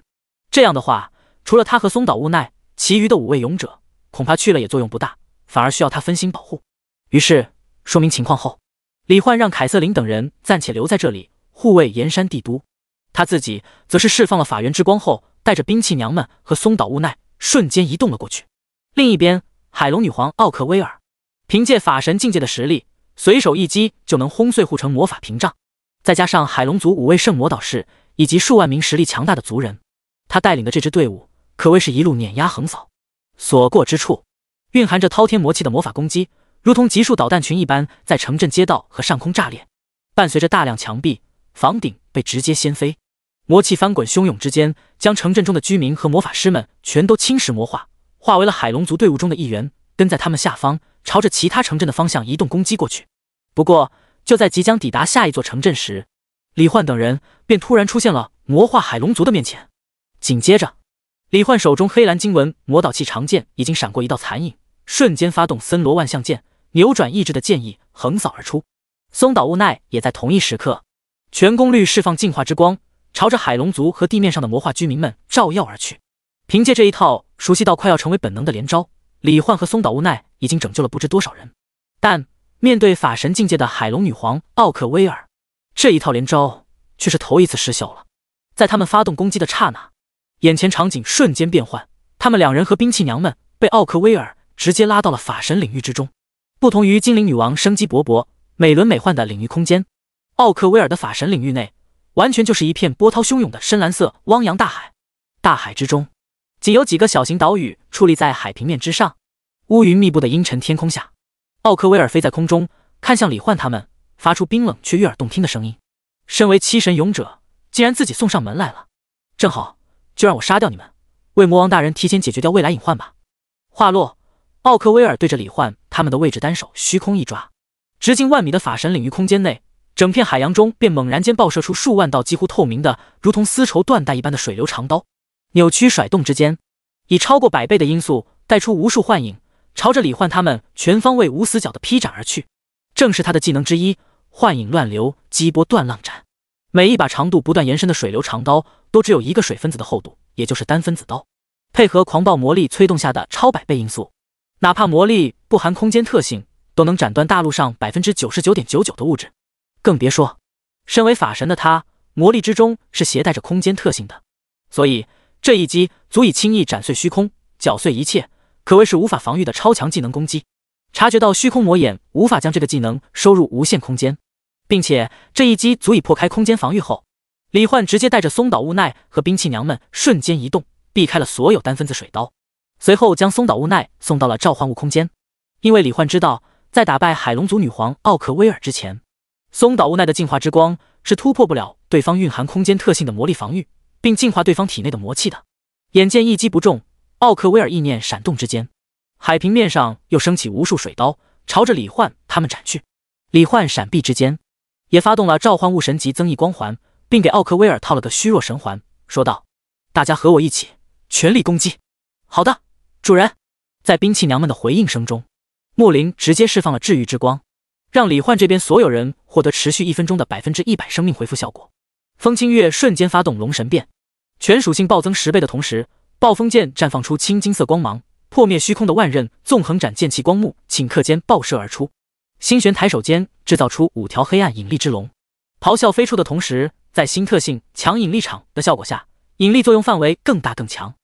这样的话除了他和松岛悟奈，其余的5位勇者恐怕去了也作用不大，反而需要他分心保护。于是说明情况后，李焕让凯瑟琳等人暂且留在这里护卫岩山帝都，他自己则是释放了法源之光后，带着兵器娘们和松岛悟奈瞬间移动了过去。另一边，海龙女皇奥克威尔凭借法神境界的实力，随手一击就能轰碎护城魔法屏障，再加上海龙族5位圣魔导士以及数万名实力强大的族人，他带领的这支队伍可谓是一路碾压横扫，所过之处蕴含着滔天魔气的魔法攻击，如同集束导弹群一般在城镇街道和上空炸裂，伴随着大量墙壁、房顶被直接掀飞，魔气翻滚汹涌之间，将城镇中的居民和魔法师们全都侵蚀魔化，化为了海龙族队伍中的一员，跟在他们下方，朝着其他城镇的方向移动攻击过去。不过就在即将抵达下一座城镇时，李焕等人便突然出现了魔化海龙族的面前。紧接着，李焕手中黑蓝经文魔导器长剑已经闪过一道残影，瞬间发动森罗万象剑，扭转意志的剑意横扫而出。松岛悟奈也在同一时刻全功率释放净化之光，朝着海龙族和地面上的魔化居民们照耀而去。凭借这一套熟悉到快要成为本能的连招，李焕和松岛悟奈已经拯救了不知多少人，但面对法神境界的海龙女皇奥克威尔，这一套连招却是头一次失效了。在他们发动攻击的刹那，眼前场景瞬间变换，他们两人和兵器娘们被奥克威尔直接拉到了法神领域之中。不同于精灵女王生机勃勃、美轮美奂的领域空间，奥克威尔的法神领域内完全就是一片波涛汹涌的深蓝色汪洋大海。大海之中仅有几个小型岛屿矗立在海平面之上，乌云密布的阴沉天空下，奥克威尔飞在空中，看向李焕他们，发出冰冷却悦耳动听的声音。身为七神勇者，竟然自己送上门来了，正好，就让我杀掉你们，为魔王大人提前解决掉未来隐患吧。话落，奥克威尔对着李焕他们的位置单手虚空一抓，直径万米的法神领域空间内，整片海洋中便猛然间爆射出数万道几乎透明的如同丝绸缎带一般的水流长刀，扭曲甩动之间，以超过100倍的音速带出无数幻影，朝着李焕他们全方位无死角的劈斩而去。正是他的技能之一，幻影乱流激波断浪斩。每一把长度不断延伸的水流长刀都只有1个水分子的厚度，也就是单分子刀，配合狂暴魔力催动下的超100倍音速，哪怕魔力不含空间特性，都能斩断大陆上 99.99% 的物质。更别说身为法神的他，魔力之中是携带着空间特性的，所以这一击足以轻易斩碎虚空，搅碎一切，可谓是无法防御的超强技能攻击。察觉到虚空魔眼无法将这个技能收入无限空间，并且这一击足以破开空间防御后，李焕直接带着松岛雾奈和兵器娘们瞬间移动，避开了所有单分子水刀，随后将松岛雾奈送到了召唤物空间。因为李焕知道，在打败海龙族女皇奥克威尔之前，松岛雾奈的进化之光是突破不了对方蕴含空间特性的魔力防御，并净化对方体内的魔气的。眼见一击不中，奥克威尔意念闪动之间，海平面上又升起无数水刀，朝着李焕他们斩去。李焕闪避之间，也发动了召唤物神级增益光环，并给奥克威尔套了个虚弱神环，说道：“大家和我一起，全力攻击。”好的，主人。在兵器娘们的回应声中，木灵直接释放了治愈之光，让李焕这边所有人获得持续1分钟的100%生命恢复效果。风清月瞬间发动龙神变，全属性暴增10倍的同时，暴风剑绽放出青金色光芒，破灭虚空的万刃纵横斩剑气光幕顷刻间爆射而出。星玄抬手间制造出5条黑暗引力之龙，咆哮飞出的同时，在新特性强引力场的效果下，引力作用范围更大更强，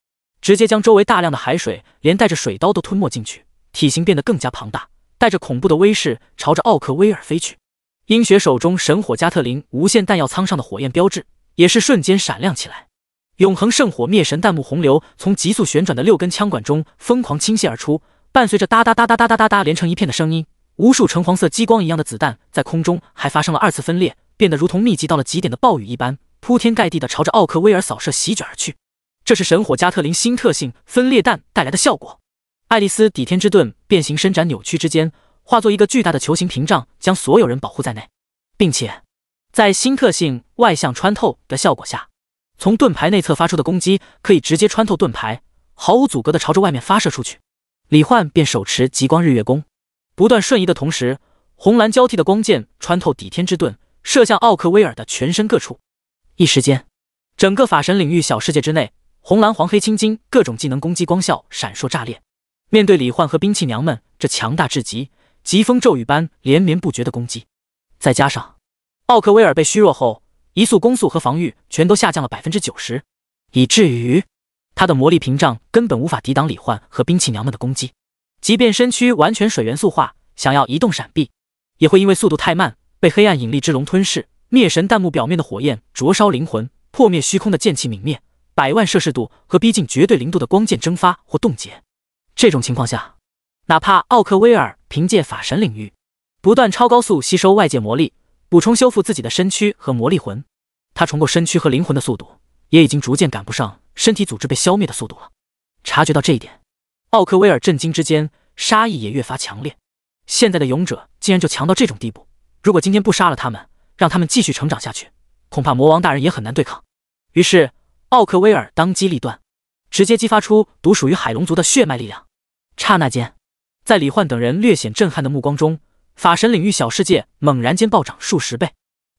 直接将周围大量的海水连带着水刀都吞没进去，体型变得更加庞大，带着恐怖的威势朝着奥克威尔飞去。鹰雪手中神火加特林无限弹药舱上的火焰标志也是瞬间闪亮起来，永恒圣火灭神弹幕洪流从急速旋转的6根枪管中疯狂倾泻而出，伴随着哒哒哒哒哒哒哒哒连成一片的声音，无数橙黄色激光一样的子弹在空中还发生了2次分裂，变得如同密集到了极点的暴雨一般，铺天盖地的朝着奥克威尔扫射席卷而去。这是神火加特林新特性分裂弹带来的效果。爱丽丝抵天之盾变形伸展扭曲之间，化作一个巨大的球形屏障，将所有人保护在内，并且在新特性外向穿透的效果下，从盾牌内侧发出的攻击可以直接穿透盾牌，毫无阻隔的朝着外面发射出去。李焕便手持极光日月弓，不断瞬移的同时，红蓝交替的光剑穿透抵天之盾，射向奥克威尔的全身各处。一时间，整个法神领域小世界之内，红蓝黄黑青金各种技能攻击光效闪烁炸裂。面对李焕和兵器娘们这强大至极、疾风骤雨般连绵不绝的攻击，再加上奥克威尔被虚弱后，移速攻速和防御全都下降了 90%， 以至于他的魔力屏障根本无法抵挡李焕和兵器娘们的攻击。即便身躯完全水元素化，想要移动闪避，也会因为速度太慢，被黑暗引力之龙吞噬。灭神弹幕表面的火焰灼烧灵魂，破灭虚空的剑气泯灭，100万摄氏度和逼近绝对0度的光剑蒸发或冻结。这种情况下，哪怕奥克威尔凭借法神领域不断超高速吸收外界魔力，补充修复自己的身躯和魔力魂，他重构身躯和灵魂的速度也已经逐渐赶不上身体组织被消灭的速度了。察觉到这一点，奥克威尔震惊之间，杀意也越发强烈。现在的勇者竟然就强到这种地步，如果今天不杀了他们，让他们继续成长下去，恐怕魔王大人也很难对抗。于是奥克威尔当机立断，直接激发出独属于海龙族的血脉力量。刹那间，在李焕等人略显震撼的目光中，法神领域小世界猛然间暴涨数十倍。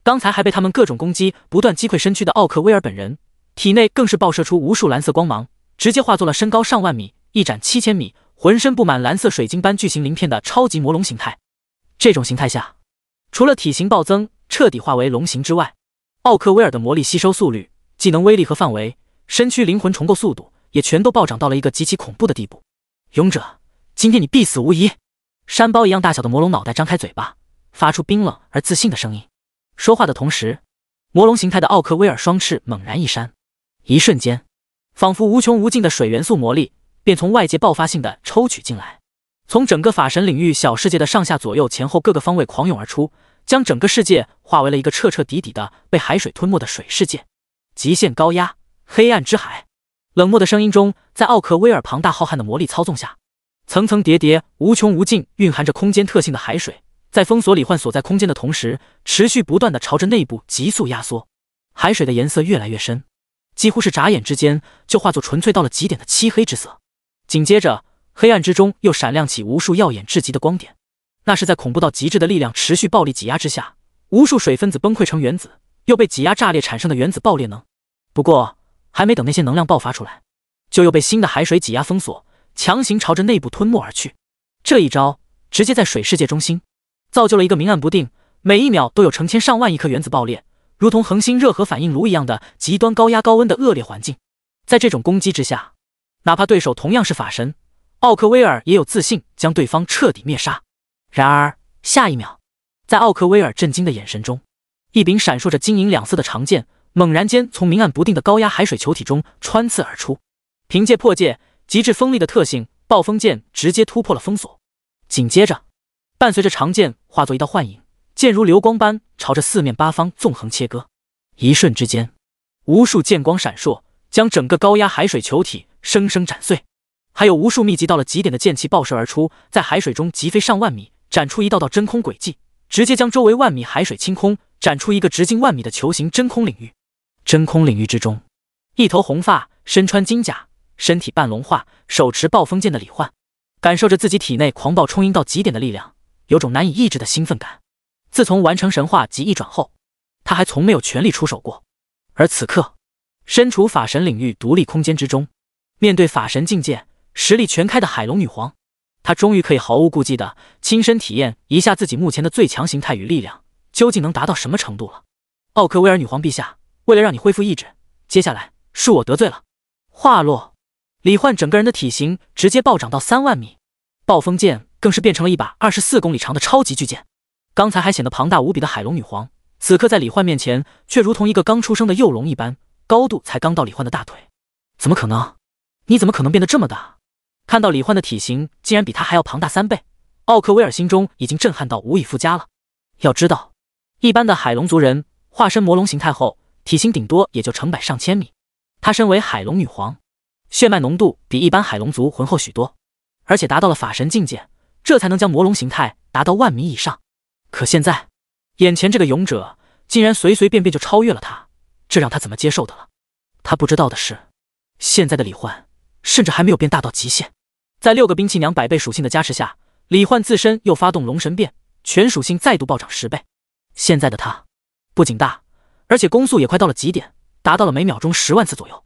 刚才还被他们各种攻击不断击溃身躯的奥克威尔本人，体内更是爆射出无数蓝色光芒，直接化作了身高上万米、一展7000米、浑身布满蓝色水晶般巨型鳞片的超级魔龙形态。这种形态下，除了体型暴增，彻底化为龙形之外，奥克威尔的魔力吸收速率、技能威力和范围、身躯灵魂重构速度也全都暴涨到了一个极其恐怖的地步。勇者，今天你必死无疑！山包一样大小的魔龙脑袋张开嘴巴，发出冰冷而自信的声音。说话的同时，魔龙形态的奥克威尔双翅猛然一扇，一瞬间，仿佛无穷无尽的水元素魔力便从外界爆发性的抽取进来，从整个法神领域小世界的上下左右前后各个方位狂涌而出，将整个世界化为了一个彻彻底底的被海水吞没的水世界。极限高压，黑暗之海。冷漠的声音中，在奥克威尔庞大浩瀚的魔力操纵下，层层叠叠、无穷无尽、蕴含着空间特性的海水，在封锁李焕所在空间的同时，持续不断地朝着内部急速压缩。海水的颜色越来越深，几乎是眨眼之间就化作纯粹到了极点的漆黑之色。紧接着，黑暗之中又闪亮起无数耀眼至极的光点，那是在恐怖到极致的力量持续暴力挤压之下，无数水分子崩溃成原子，又被挤压炸裂产生的原子爆裂能。不过，还没等那些能量爆发出来，就又被新的海水挤压封锁，强行朝着内部吞没而去。这一招直接在水世界中心造就了一个明暗不定，每一秒都有成千上万亿颗原子爆裂，如同恒星热核反应炉一样的极端高压高温的恶劣环境。在这种攻击之下，哪怕对手同样是法神，奥克威尔也有自信将对方彻底灭杀。然而下一秒，在奥克威尔震惊的眼神中，一柄闪烁着金银两色的长剑猛然间从明暗不定的高压海水球体中穿刺而出，凭借破戒极致锋利的特性，暴风剑直接突破了封锁。紧接着，伴随着长剑化作一道幻影，剑如流光般朝着四面八方纵横切割。一瞬之间，无数剑光闪烁，将整个高压海水球体生生斩碎。还有无数密集到了极点的剑气爆射而出，在海水中疾飞上万米，展出一道道真空轨迹，直接将周围万米海水清空，展出一个直径万米的球形真空领域。真空领域之中，一头红发、身穿金甲、身体半龙化、手持暴风剑的李焕，感受着自己体内狂暴充盈到极点的力量，有种难以抑制的兴奋感。自从完成神话及一转后，他还从没有全力出手过。而此刻，身处法神领域独立空间之中，面对法神境界实力全开的海龙女皇，他终于可以毫无顾忌地亲身体验一下自己目前的最强形态与力量究竟能达到什么程度了。奥克威尔女皇陛下，为了让你恢复意志，接下来恕我得罪了。话落，李焕整个人的体型直接暴涨到3万米，暴风剑更是变成了一把24公里长的超级巨剑。刚才还显得庞大无比的海龙女皇，此刻在李焕面前却如同一个刚出生的幼龙一般，高度才刚到李焕的大腿。怎么可能？你怎么可能变得这么大？看到李焕的体型竟然比他还要庞大3倍，奥克威尔心中已经震撼到无以复加了。要知道，一般的海龙族人化身魔龙形态后，体型顶多也就成百上千米，她身为海龙女皇，血脉浓度比一般海龙族浑厚许多，而且达到了法神境界，这才能将魔龙形态达到万米以上。可现在，眼前这个勇者竟然随随便便就超越了他，这让他怎么接受的了？他不知道的是，现在的李焕甚至还没有变大到极限。在6个兵器娘100倍属性的加持下，李焕自身又发动龙神变，全属性再度暴涨10倍。现在的他不仅大，而且攻速也快到了极点，达到了每秒钟10万次左右。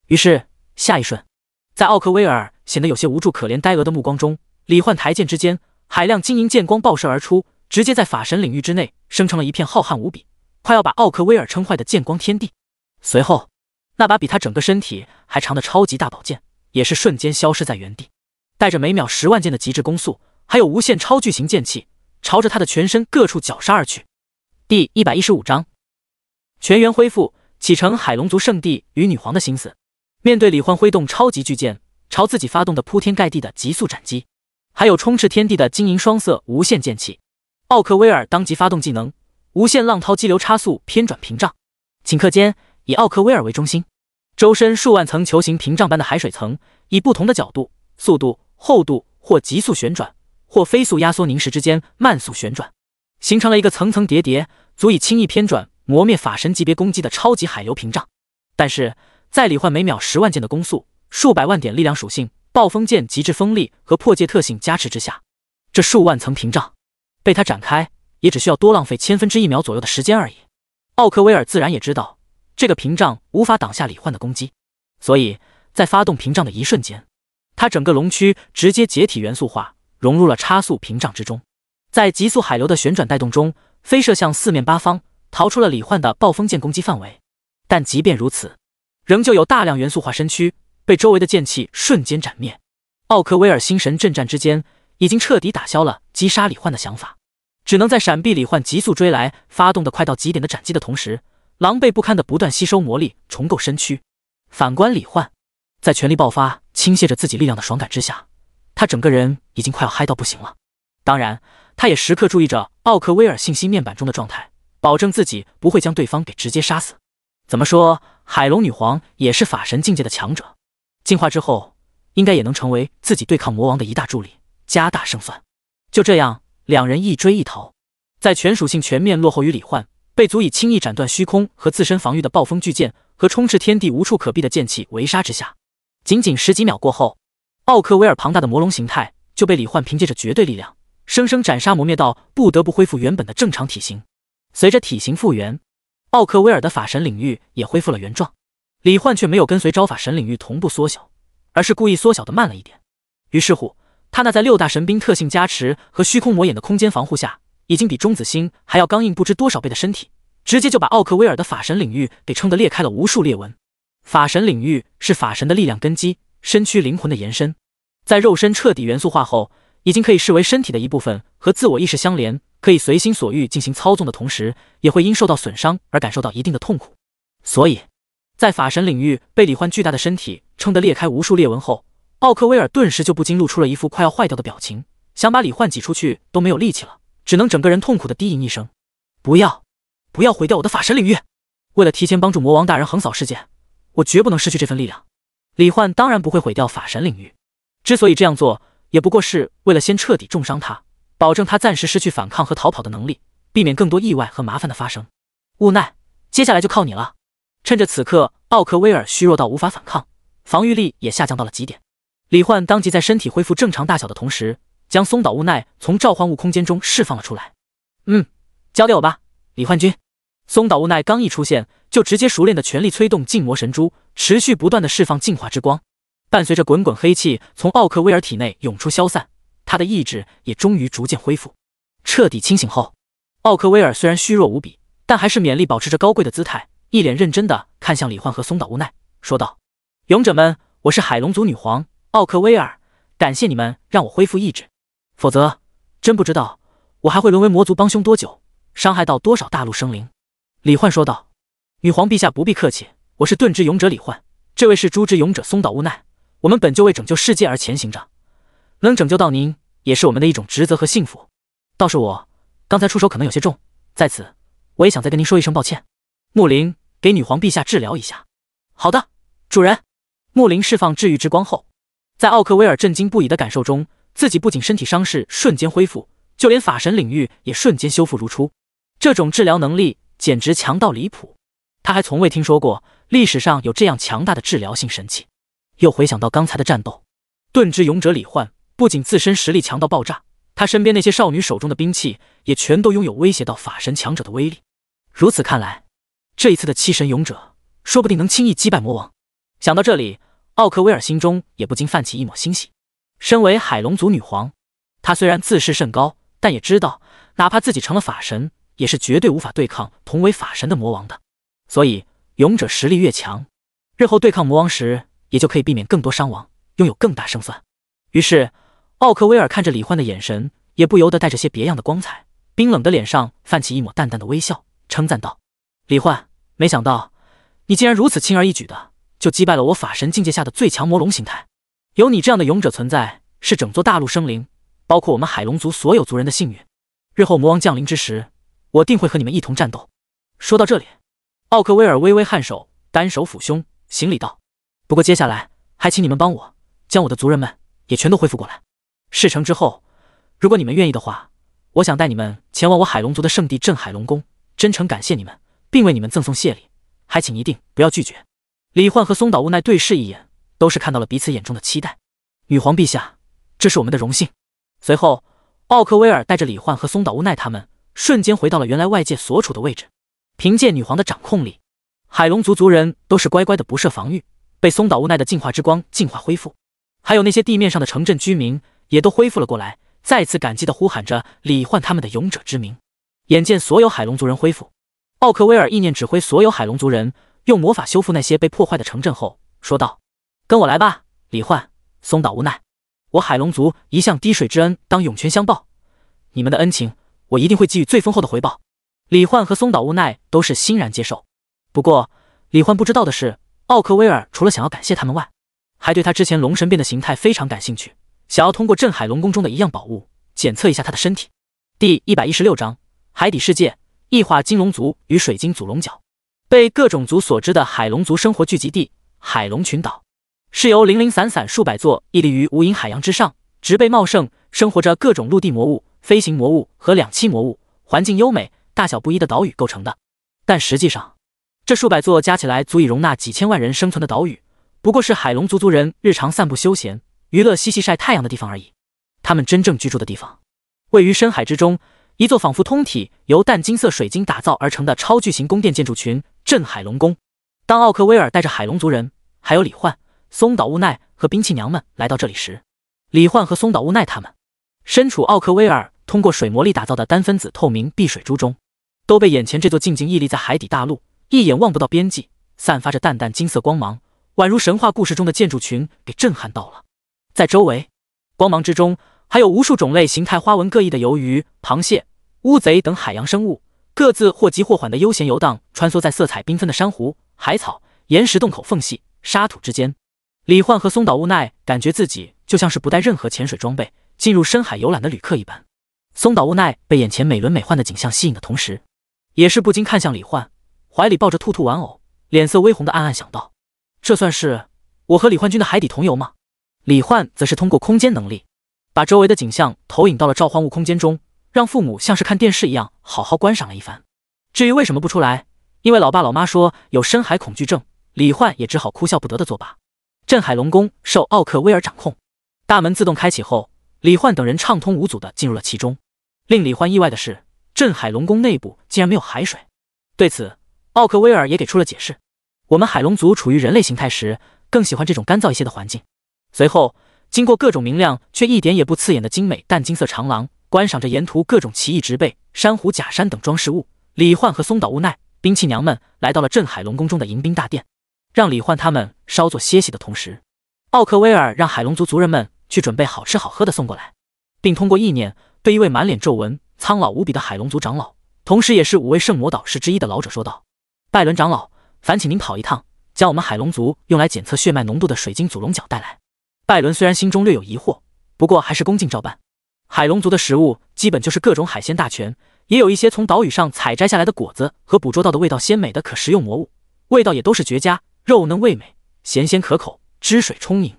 于是下一瞬，在奥克威尔显得有些无助可怜呆鹅的目光中，李焕抬剑之间，海量金银剑光爆射而出，直接在法神领域之内生成了一片浩瀚无比，快要把奥克威尔撑坏的剑光天地。随后，那把比他整个身体还长的超级大宝剑也是瞬间消失在原地，带着每秒10万剑的极致攻速，还有无限超巨型剑气，朝着他的全身各处绞杀而去。第115章全员恢复，启程海龙族圣地与女皇的心思。面对李焕挥动超级巨剑朝自己发动的铺天盖地的急速斩击，还有充斥天地的金银双色无限剑气，奥克威尔当即发动技能无限浪涛激流差速偏转屏障。顷刻间，以奥克威尔为中心，周身数万层球形屏障般的海水层以不同的角度、速度、厚度或急速旋转，或飞速压缩凝实之间慢速旋转，形成了一个层层叠叠足以轻易偏转磨灭法神级别攻击的超级海流屏障。但是在李焕每秒10万剑的攻速、数百万点力量属性、暴风剑极致锋利和破戒特性加持之下，这数万层屏障被他展开也只需要多浪费1/1000秒左右的时间而已。奥克威尔自然也知道这个屏障无法挡下李焕的攻击，所以在发动屏障的一瞬间，它整个龙躯直接解体元素化，融入了差速屏障之中，在急速海流的旋转带动中，飞射向四面八方，逃出了李焕的暴风剑攻击范围。但即便如此，仍旧有大量元素化身躯被周围的剑气瞬间斩灭。奥克威尔心神震战之间，已经彻底打消了击杀李焕的想法，只能在闪避李焕急速追来、发动的快到极点的斩击的同时，狼狈不堪的不断吸收魔力，重构身躯。反观李焕，在全力爆发、倾泻着自己力量的爽感之下，他整个人已经快要嗨到不行了。当然，他也时刻注意着奥克威尔信息面板中的状态，保证自己不会将对方给直接杀死。怎么说，海龙女皇也是法神境界的强者，进化之后应该也能成为自己对抗魔王的一大助力，加大胜算。就这样，两人一追一逃，在全属性全面落后于李焕，被足以轻易斩断虚空和自身防御的暴风巨剑和充斥天地无处可避的剑气围杀之下，仅仅10几秒过后，奥克威尔庞大的魔龙形态就被李焕凭借着绝对力量生生斩杀磨灭到不得不恢复原本的正常体型。随着体型复原，奥克威尔的法神领域也恢复了原状，李焕却没有跟随招法神领域同步缩小，而是故意缩小的慢了一点。于是乎，他那在6大神兵特性加持和虚空魔眼的空间防护下，已经比中子星还要刚硬不知多少倍的身体，直接就把奥克威尔的法神领域给撑得裂开了无数裂纹。法神领域是法神的力量根基，身躯灵魂的延伸，在肉身彻底元素化后，已经可以视为身体的一部分，和自我意识相连，可以随心所欲进行操纵的同时，也会因受到损伤而感受到一定的痛苦。所以，在法神领域被李焕巨大的身体撑得裂开无数裂纹后，奥克威尔顿时就不禁露出了一副快要坏掉的表情，想把李焕挤出去都没有力气了，只能整个人痛苦的低吟一声：“不要，不要毁掉我的法神领域！为了提前帮助魔王大人横扫世界，我绝不能失去这份力量。”李焕当然不会毁掉法神领域，之所以这样做，也不过是为了先彻底重伤他，保证他暂时失去反抗和逃跑的能力，避免更多意外和麻烦的发生。无奈，接下来就靠你了。趁着此刻奥克威尔虚弱到无法反抗，防御力也下降到了极点，李焕当即在身体恢复正常大小的同时，将松岛无奈从召唤物空间中释放了出来。交给我吧，李焕君。松岛无奈刚一出现，就直接熟练的全力催动禁魔神珠，持续不断的释放净化之光，伴随着滚滚黑气从奥克威尔体内涌出消散，他的意志也终于逐渐恢复。彻底清醒后，奥克威尔虽然虚弱无比，但还是勉力保持着高贵的姿态，一脸认真的看向李焕和松岛无奈，说道：“勇者们，我是海龙族女皇奥克威尔，感谢你们让我恢复意志，否则真不知道我还会沦为魔族帮凶多久，伤害到多少大陆生灵。”李焕说道：“女皇陛下不必客气，我是盾之勇者李焕，这位是猪之勇者松岛无奈，我们本就为拯救世界而前行着，能拯救到您，也是我们的一种职责和幸福。倒是我刚才出手可能有些重，在此我也想再跟您说一声抱歉。木灵，给女皇陛下治疗一下。”“好的，主人。”木灵释放治愈之光后，在奥克威尔震惊不已的感受中，自己不仅身体伤势瞬间恢复，就连法神领域也瞬间修复如初。这种治疗能力简直强到离谱，他还从未听说过历史上有这样强大的治疗性神器。又回想到刚才的战斗，盾之勇者李焕不仅自身实力强到爆炸，他身边那些少女手中的兵器也全都拥有威胁到法神强者的威力。如此看来，这一次的七神勇者说不定能轻易击败魔王。想到这里，奥克威尔心中也不禁泛起一抹欣喜。身为海龙族女皇，她虽然自视甚高，但也知道哪怕自己成了法神，也是绝对无法对抗同为法神的魔王的。所以勇者实力越强，日后对抗魔王时也就可以避免更多伤亡，拥有更大胜算。于是奥克威尔看着李焕的眼神也不由得带着些别样的光彩，冰冷的脸上泛起一抹淡淡的微笑，称赞道：“李焕，没想到你竟然如此轻而易举的就击败了我法神境界下的最强魔龙形态。有你这样的勇者存在，是整座大陆生灵，包括我们海龙族所有族人的幸运。日后魔王降临之时，我定会和你们一同战斗。”说到这里，奥克威尔微微颔首，单手抚胸，行礼道：“不过接下来还请你们帮我将我的族人们也全都恢复过来。事成之后，如果你们愿意的话，我想带你们前往我海龙族的圣地镇海龙宫，真诚感谢你们，并为你们赠送谢礼，还请一定不要拒绝。”李焕和松岛无奈对视一眼，都是看到了彼此眼中的期待。女皇陛下，这是我们的荣幸。随后，奥克威尔带着李焕和松岛无奈他们瞬间回到了原来外界所处的位置。凭借女皇的掌控力，海龙族族人都是乖乖的不设防御，被松岛无奈的净化之光净化恢复。还有那些地面上的城镇居民也都恢复了过来，再次感激地呼喊着李焕他们的勇者之名。眼见所有海龙族人恢复，奥克威尔意念指挥所有海龙族人用魔法修复那些被破坏的城镇后，说道：“跟我来吧，李焕、松岛无奈，我海龙族一向滴水之恩当涌泉相报，你们的恩情我一定会给予最丰厚的回报。”李焕和松岛无奈都是欣然接受。不过李焕不知道的是，奥克威尔除了想要感谢他们外，还对他之前龙神变的形态非常感兴趣，想要通过镇海龙宫中的一样宝物检测一下他的身体。第116章海底世界，异化金龙族与水晶祖龙角。被各种族所知的海龙族生活聚集地海龙群岛，是由零零散散数百座屹立于无垠海洋之上，植被茂盛，生活着各种陆地魔物、飞行魔物和两栖魔物，环境优美、大小不一的岛屿构成的。但实际上，这数百座加起来足以容纳几千万人生存的岛屿，不过是海龙族族人日常散步休闲、娱乐嬉戏晒太阳的地方而已。他们真正居住的地方，位于深海之中，一座仿佛通体由淡金色水晶打造而成的超巨型宫殿建筑群——镇海龙宫。当奥克威尔带着海龙族人，还有李焕、松岛无奈和兵器娘们来到这里时，李焕和松岛无奈他们身处奥克威尔通过水魔力打造的单分子透明碧水珠中，都被眼前这座静静屹立在海底大陆、一眼望不到边际、散发着淡淡金色光芒，宛如神话故事中的建筑群给震撼到了。在周围光芒之中，还有无数种类形态花纹各异的鱿鱼、螃蟹、乌贼等海洋生物，各自或急或缓地悠闲游荡，穿梭在色彩缤纷的珊瑚、海草、岩石洞口缝隙、沙土之间。李焕和松岛无奈感觉自己就像是不带任何潜水装备进入深海游览的旅客一般。松岛无奈被眼前美轮美奂的景象吸引的同时，也是不禁看向李焕，怀里抱着兔兔玩偶，脸色微红的暗暗想到：这算是我和李焕君的海底同游吗？李焕则是通过空间能力，把周围的景象投影到了召唤物空间中，让父母像是看电视一样好好观赏了一番。至于为什么不出来，因为老爸老妈说有深海恐惧症，李焕也只好哭笑不得的作罢。镇海龙宫受奥克威尔掌控，大门自动开启后，李焕等人畅通无阻地进入了其中。令李焕意外的是，镇海龙宫内部竟然没有海水。对此，奥克威尔也给出了解释：我们海龙族处于人类形态时，更喜欢这种干燥一些的环境。随后，经过各种明亮却一点也不刺眼的精美淡金色长廊，观赏着沿途各种奇异植被、珊瑚假山等装饰物，李焕和松岛无奈、兵器娘们来到了镇海龙宫中的迎宾大殿。让李焕他们稍作歇息的同时，奥克威尔让海龙族族人们去准备好吃好喝的送过来，并通过意念对一位满脸皱纹、苍老无比的海龙族长老，同时也是5位圣魔导师之一的老者说道：拜伦长老，烦请您跑一趟，将我们海龙族用来检测血脉浓度的水晶祖龙角带来。拜伦虽然心中略有疑惑，不过还是恭敬照办。海龙族的食物基本就是各种海鲜大全，也有一些从岛屿上采摘下来的果子和捕捉到的味道鲜美的可食用魔物，味道也都是绝佳，肉嫩味美，咸鲜可口，汁水充盈。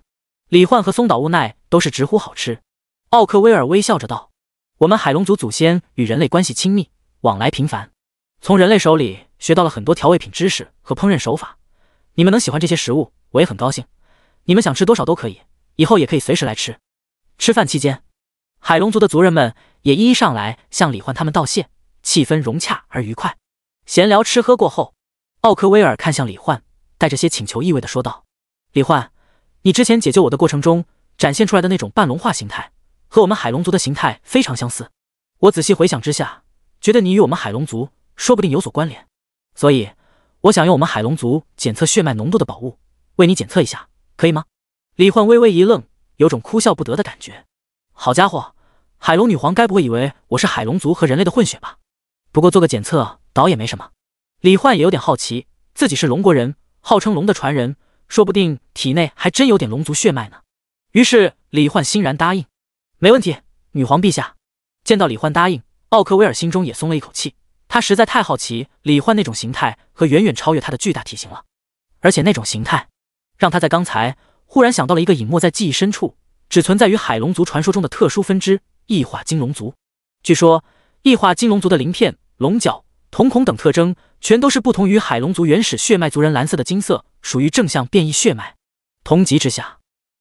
李焕和松岛无奈都是直呼好吃。奥克威尔微笑着道：我们海龙族祖先与人类关系亲密，往来频繁，从人类手里学到了很多调味品知识和烹饪手法，你们能喜欢这些食物，我也很高兴。你们想吃多少都可以，以后也可以随时来吃。吃饭期间，海龙族的族人们也一一上来向李焕他们道谢，气氛融洽而愉快。闲聊吃喝过后，奥克威尔看向李焕，带着些请求意味地说道：李焕，你之前解救我的过程中展现出来的那种半龙化形态，和我们海龙族的形态非常相似。我仔细回想之下，觉得你与我们海龙族说不定有所关联，所以我想用我们海龙族检测血脉浓度的宝物为你检测一下，可以吗？李焕微微一愣，有种哭笑不得的感觉。好家伙，海龙女皇该不会以为我是海龙族和人类的混血吧？不过做个检测倒也没什么。李焕也有点好奇，自己是龙国人，号称龙的传人，说不定体内还真有点龙族血脉呢。于是李焕欣然答应：没问题，女皇陛下。见到李焕答应，奥克威尔心中也松了一口气，他实在太好奇李焕那种形态和远远超越他的巨大体型了，而且那种形态让他在刚才忽然想到了一个隐没在记忆深处，只存在于海龙族传说中的特殊分支——异化金龙族。据说异化金龙族的鳞片、龙角、瞳孔等特征全都是不同于海龙族原始血脉族人蓝色的金色，属于正向变异血脉。同级之下，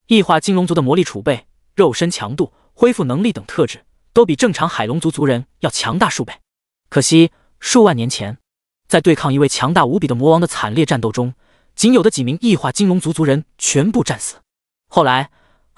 异化金龙族的魔力储备、肉身强度、恢复能力等特质都比正常海龙族族人要强大数倍。可惜数万年前，在对抗一位强大无比的魔王的惨烈战斗中，仅有的几名异化金龙族族人全部战死。后来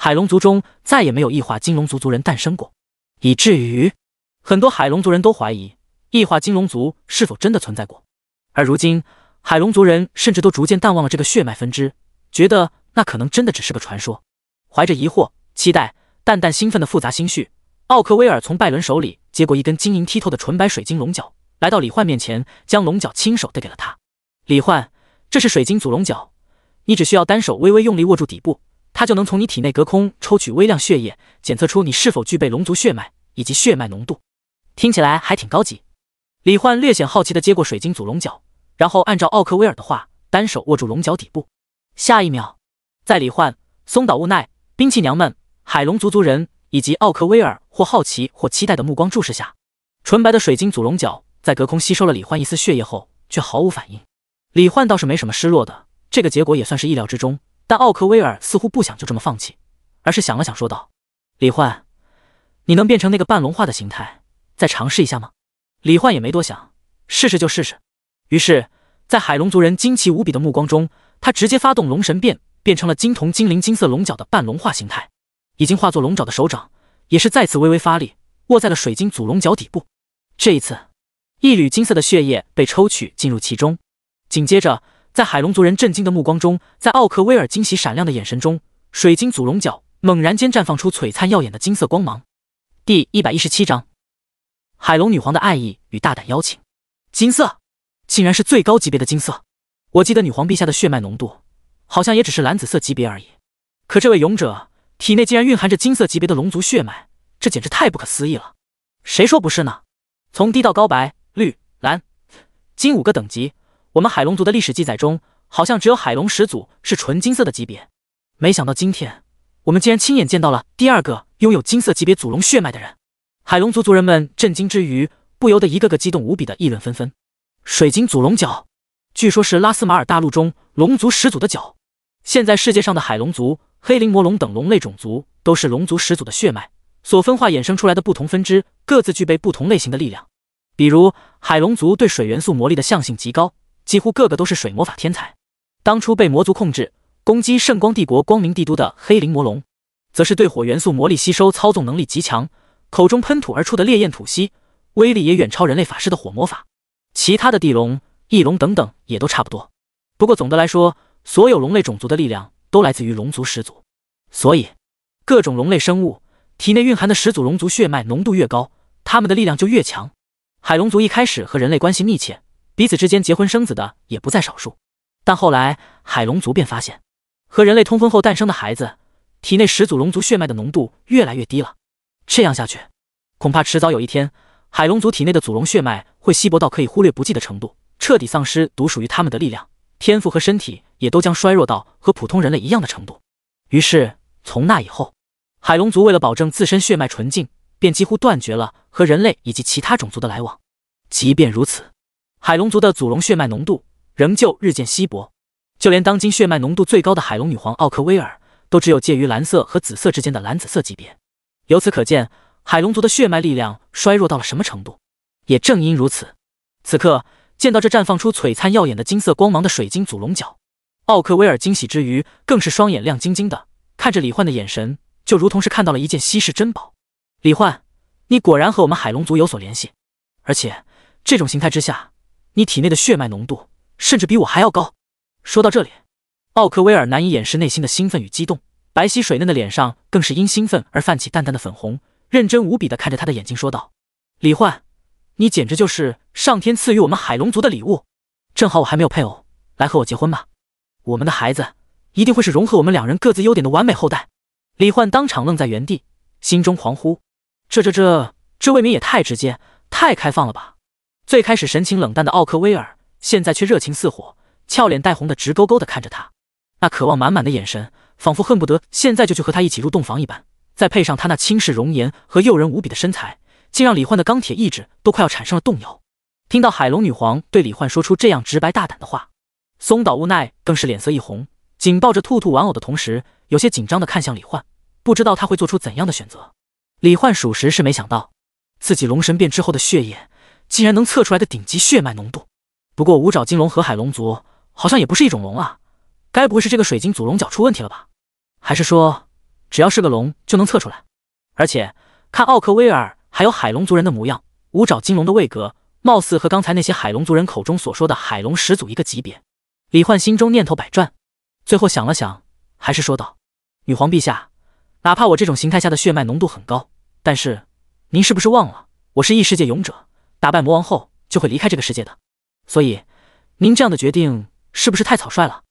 海龙族中再也没有异化金龙族族人诞生过，以至于很多海龙族人都怀疑异化金龙族是否真的存在过。而如今，海龙族人甚至都逐渐淡忘了这个血脉分支，觉得那可能真的只是个传说。怀着疑惑、期待、淡淡兴奋的复杂心绪，奥克威尔从拜伦手里接过一根晶莹剔透的纯白水晶龙角，来到李焕面前，将龙角亲手递给了他。李焕，这是水晶祖龙角，你只需要单手微微用力握住底部，它就能从你体内隔空抽取微量血液，检测出你是否具备龙族血脉以及血脉浓度。听起来还挺高级。李焕略显好奇地接过水晶祖龙角，然后按照奥克威尔的话，单手握住龙角底部。下一秒，在李焕、松岛悟奈、兵器娘们、海龙族人以及奥克威尔或好奇或期待的目光注视下，纯白的水晶祖龙角在隔空吸收了李焕一丝血液后，却毫无反应。李焕倒是没什么失落的，这个结果也算是意料之中，但奥克威尔似乎不想就这么放弃，而是想了想说道：“李焕，你能变成那个半龙化的形态，再尝试一下吗？”李焕也没多想，试试就试试。于是，在海龙族人惊奇无比的目光中，他直接发动龙神变，变成了金铜精灵金色龙角的半龙化形态。已经化作龙爪的手掌也是再次微微发力，握在了水晶祖龙角底部。这一次，一缕金色的血液被抽取进入其中。紧接着，在海龙族人震惊的目光中，在奥克威尔惊喜闪亮的眼神中，水晶祖龙角猛然间绽放出璀璨耀眼的金色光芒。第117章，海龙女皇的爱意与大胆邀请。金色，竟然是最高级别的金色。我记得女皇陛下的血脉浓度好像也只是蓝紫色级别而已，可这位勇者体内竟然蕴含着金色级别的龙族血脉，这简直太不可思议了。谁说不是呢？从低到高白、绿、蓝、金5个等级，我们海龙族的历史记载中，好像只有海龙始祖是纯金色的级别。没想到今天，我们竟然亲眼见到了第二个拥有金色级别祖龙血脉的人。海龙族族人们震惊之余，不由得一个个激动无比的议论纷纷。水晶祖龙角，据说是拉斯马尔大陆中龙族始祖的角。现在世界上的海龙族、黑灵魔龙等龙类种族都是龙族始祖的血脉所分化衍生出来的不同分支，各自具备不同类型的力量。比如海龙族对水元素魔力的象性极高，几乎个个都是水魔法天才。当初被魔族控制，攻击圣光帝国光明帝都的黑灵魔龙，则是对火元素魔力吸收操纵能力极强，口中喷吐而出的烈焰吐息，威力也远超人类法师的火魔法。其他的地龙、翼龙等等也都差不多。不过总的来说，所有龙类种族的力量都来自于龙族始祖，所以各种龙类生物体内蕴含的始祖龙族血脉浓度越高，他们的力量就越强。海龙族一开始和人类关系密切，彼此之间结婚生子的也不在少数，但后来海龙族便发现，和人类通婚后诞生的孩子体内始祖龙族血脉的浓度越来越低了。这样下去，恐怕迟早有一天，海龙族体内的祖龙血脉会稀薄到可以忽略不计的程度，彻底丧失独属于他们的力量，天赋和身体也都将衰弱到和普通人类一样的程度。于是从那以后，海龙族为了保证自身血脉纯净，便几乎断绝了和人类以及其他种族的来往。即便如此，海龙族的祖龙血脉浓度仍旧日渐稀薄，就连当今血脉浓度最高的海龙女皇奥克威尔，都只有介于蓝色和紫色之间的蓝紫色级别。由此可见，海龙族的血脉力量衰弱到了什么程度。也正因如此，此刻见到这绽放出璀璨耀眼的金色光芒的水晶祖龙角，奥克威尔惊喜之余，更是双眼亮晶晶的看着李焕的眼神，就如同是看到了一件稀世珍宝。李焕，你果然和我们海龙族有所联系，而且这种形态之下，你体内的血脉浓度甚至比我还要高。说到这里，奥克威尔难以掩饰内心的兴奋与激动，白皙水嫩的脸上更是因兴奋而泛起淡淡的粉红，认真无比地看着他的眼睛说道：“李焕，你简直就是上天赐予我们海龙族的礼物，正好我还没有配偶，来和我结婚吧。我们的孩子一定会是融合我们两人各自优点的完美后代。”李焕当场愣在原地，心中狂呼：这未免也太直接、太开放了吧！最开始神情冷淡的奥克威尔，现在却热情似火，俏脸带红的直勾勾地看着他，那渴望满满的眼神，仿佛恨不得现在就去和他一起入洞房一般。再配上他那倾世容颜和诱人无比的身材，竟让李焕的钢铁意志都快要产生了动摇。听到海龙女皇对李焕说出这样直白大胆的话，松岛无奈更是脸色一红，紧抱着兔兔玩偶的同时，有些紧张地看向李焕，不知道他会做出怎样的选择。李焕属实是没想到，自己龙神变之后的血液竟然能测出来的顶级血脉浓度。不过五爪金龙和海龙族好像也不是一种龙啊，该不会是这个水晶祖龙角出问题了吧？还是说只要是个龙就能测出来。而且看奥克威尔还有海龙族人的模样，五爪金龙的位格，貌似和刚才那些海龙族人口中所说的海龙始祖一个级别。李焕心中念头百转，最后想了想，还是说道：“女皇陛下，哪怕我这种形态下的血脉浓度很高，但是您是不是忘了，我是异世界勇者，打败魔王后就会离开这个世界的？所以您这样的决定是不是太草率了？”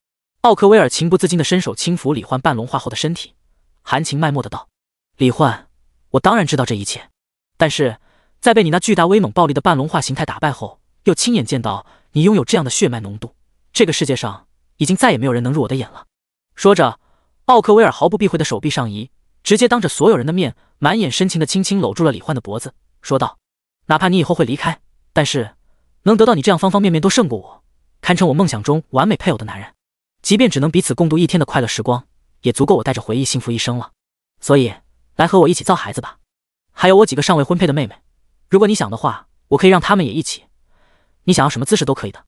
奥克威尔情不自禁地伸手轻抚李焕半龙化后的身体，含情脉脉的道：“李焕，我当然知道这一切，但是在被你那巨大威猛暴力的半龙化形态打败后，又亲眼见到你拥有这样的血脉浓度，这个世界上已经再也没有人能入我的眼了。”说着，奥克威尔毫不避讳的手臂上移，直接当着所有人的面，满眼深情的轻轻搂住了李焕的脖子，说道：“哪怕你以后会离开，但是能得到你这样方方面面都胜过我，堪称我梦想中完美配偶的男人，即便只能彼此共度一天的快乐时光，也足够我带着回忆幸福一生了。所以来和我一起造孩子吧。还有我几个尚未婚配的妹妹，如果你想的话，我可以让他们也一起，你想要什么姿势都可以的。”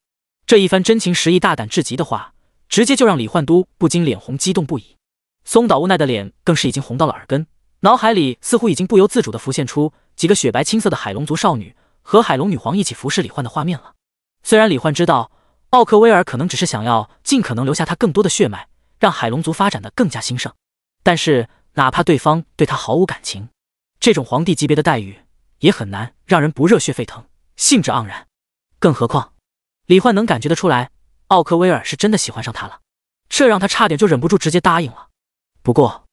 这一番真情实意大胆至极的话，直接就让李焕都不禁脸红激动不已。松岛无奈的脸更是已经红到了耳根，脑海里似乎已经不由自主地浮现出几个雪白青涩的海龙族少女和海龙女皇一起服侍李焕的画面了。虽然李焕知道奥克威尔可能只是想要尽可能留下他更多的血脉，让海龙族发展得更加兴盛，但是哪怕对方对他毫无感情，这种皇帝级别的待遇也很难让人不热血沸腾，兴致盎然。更何况李焕能感觉得出来，奥克威尔是真的喜欢上他了，这让他差点就忍不住直接答应了。不过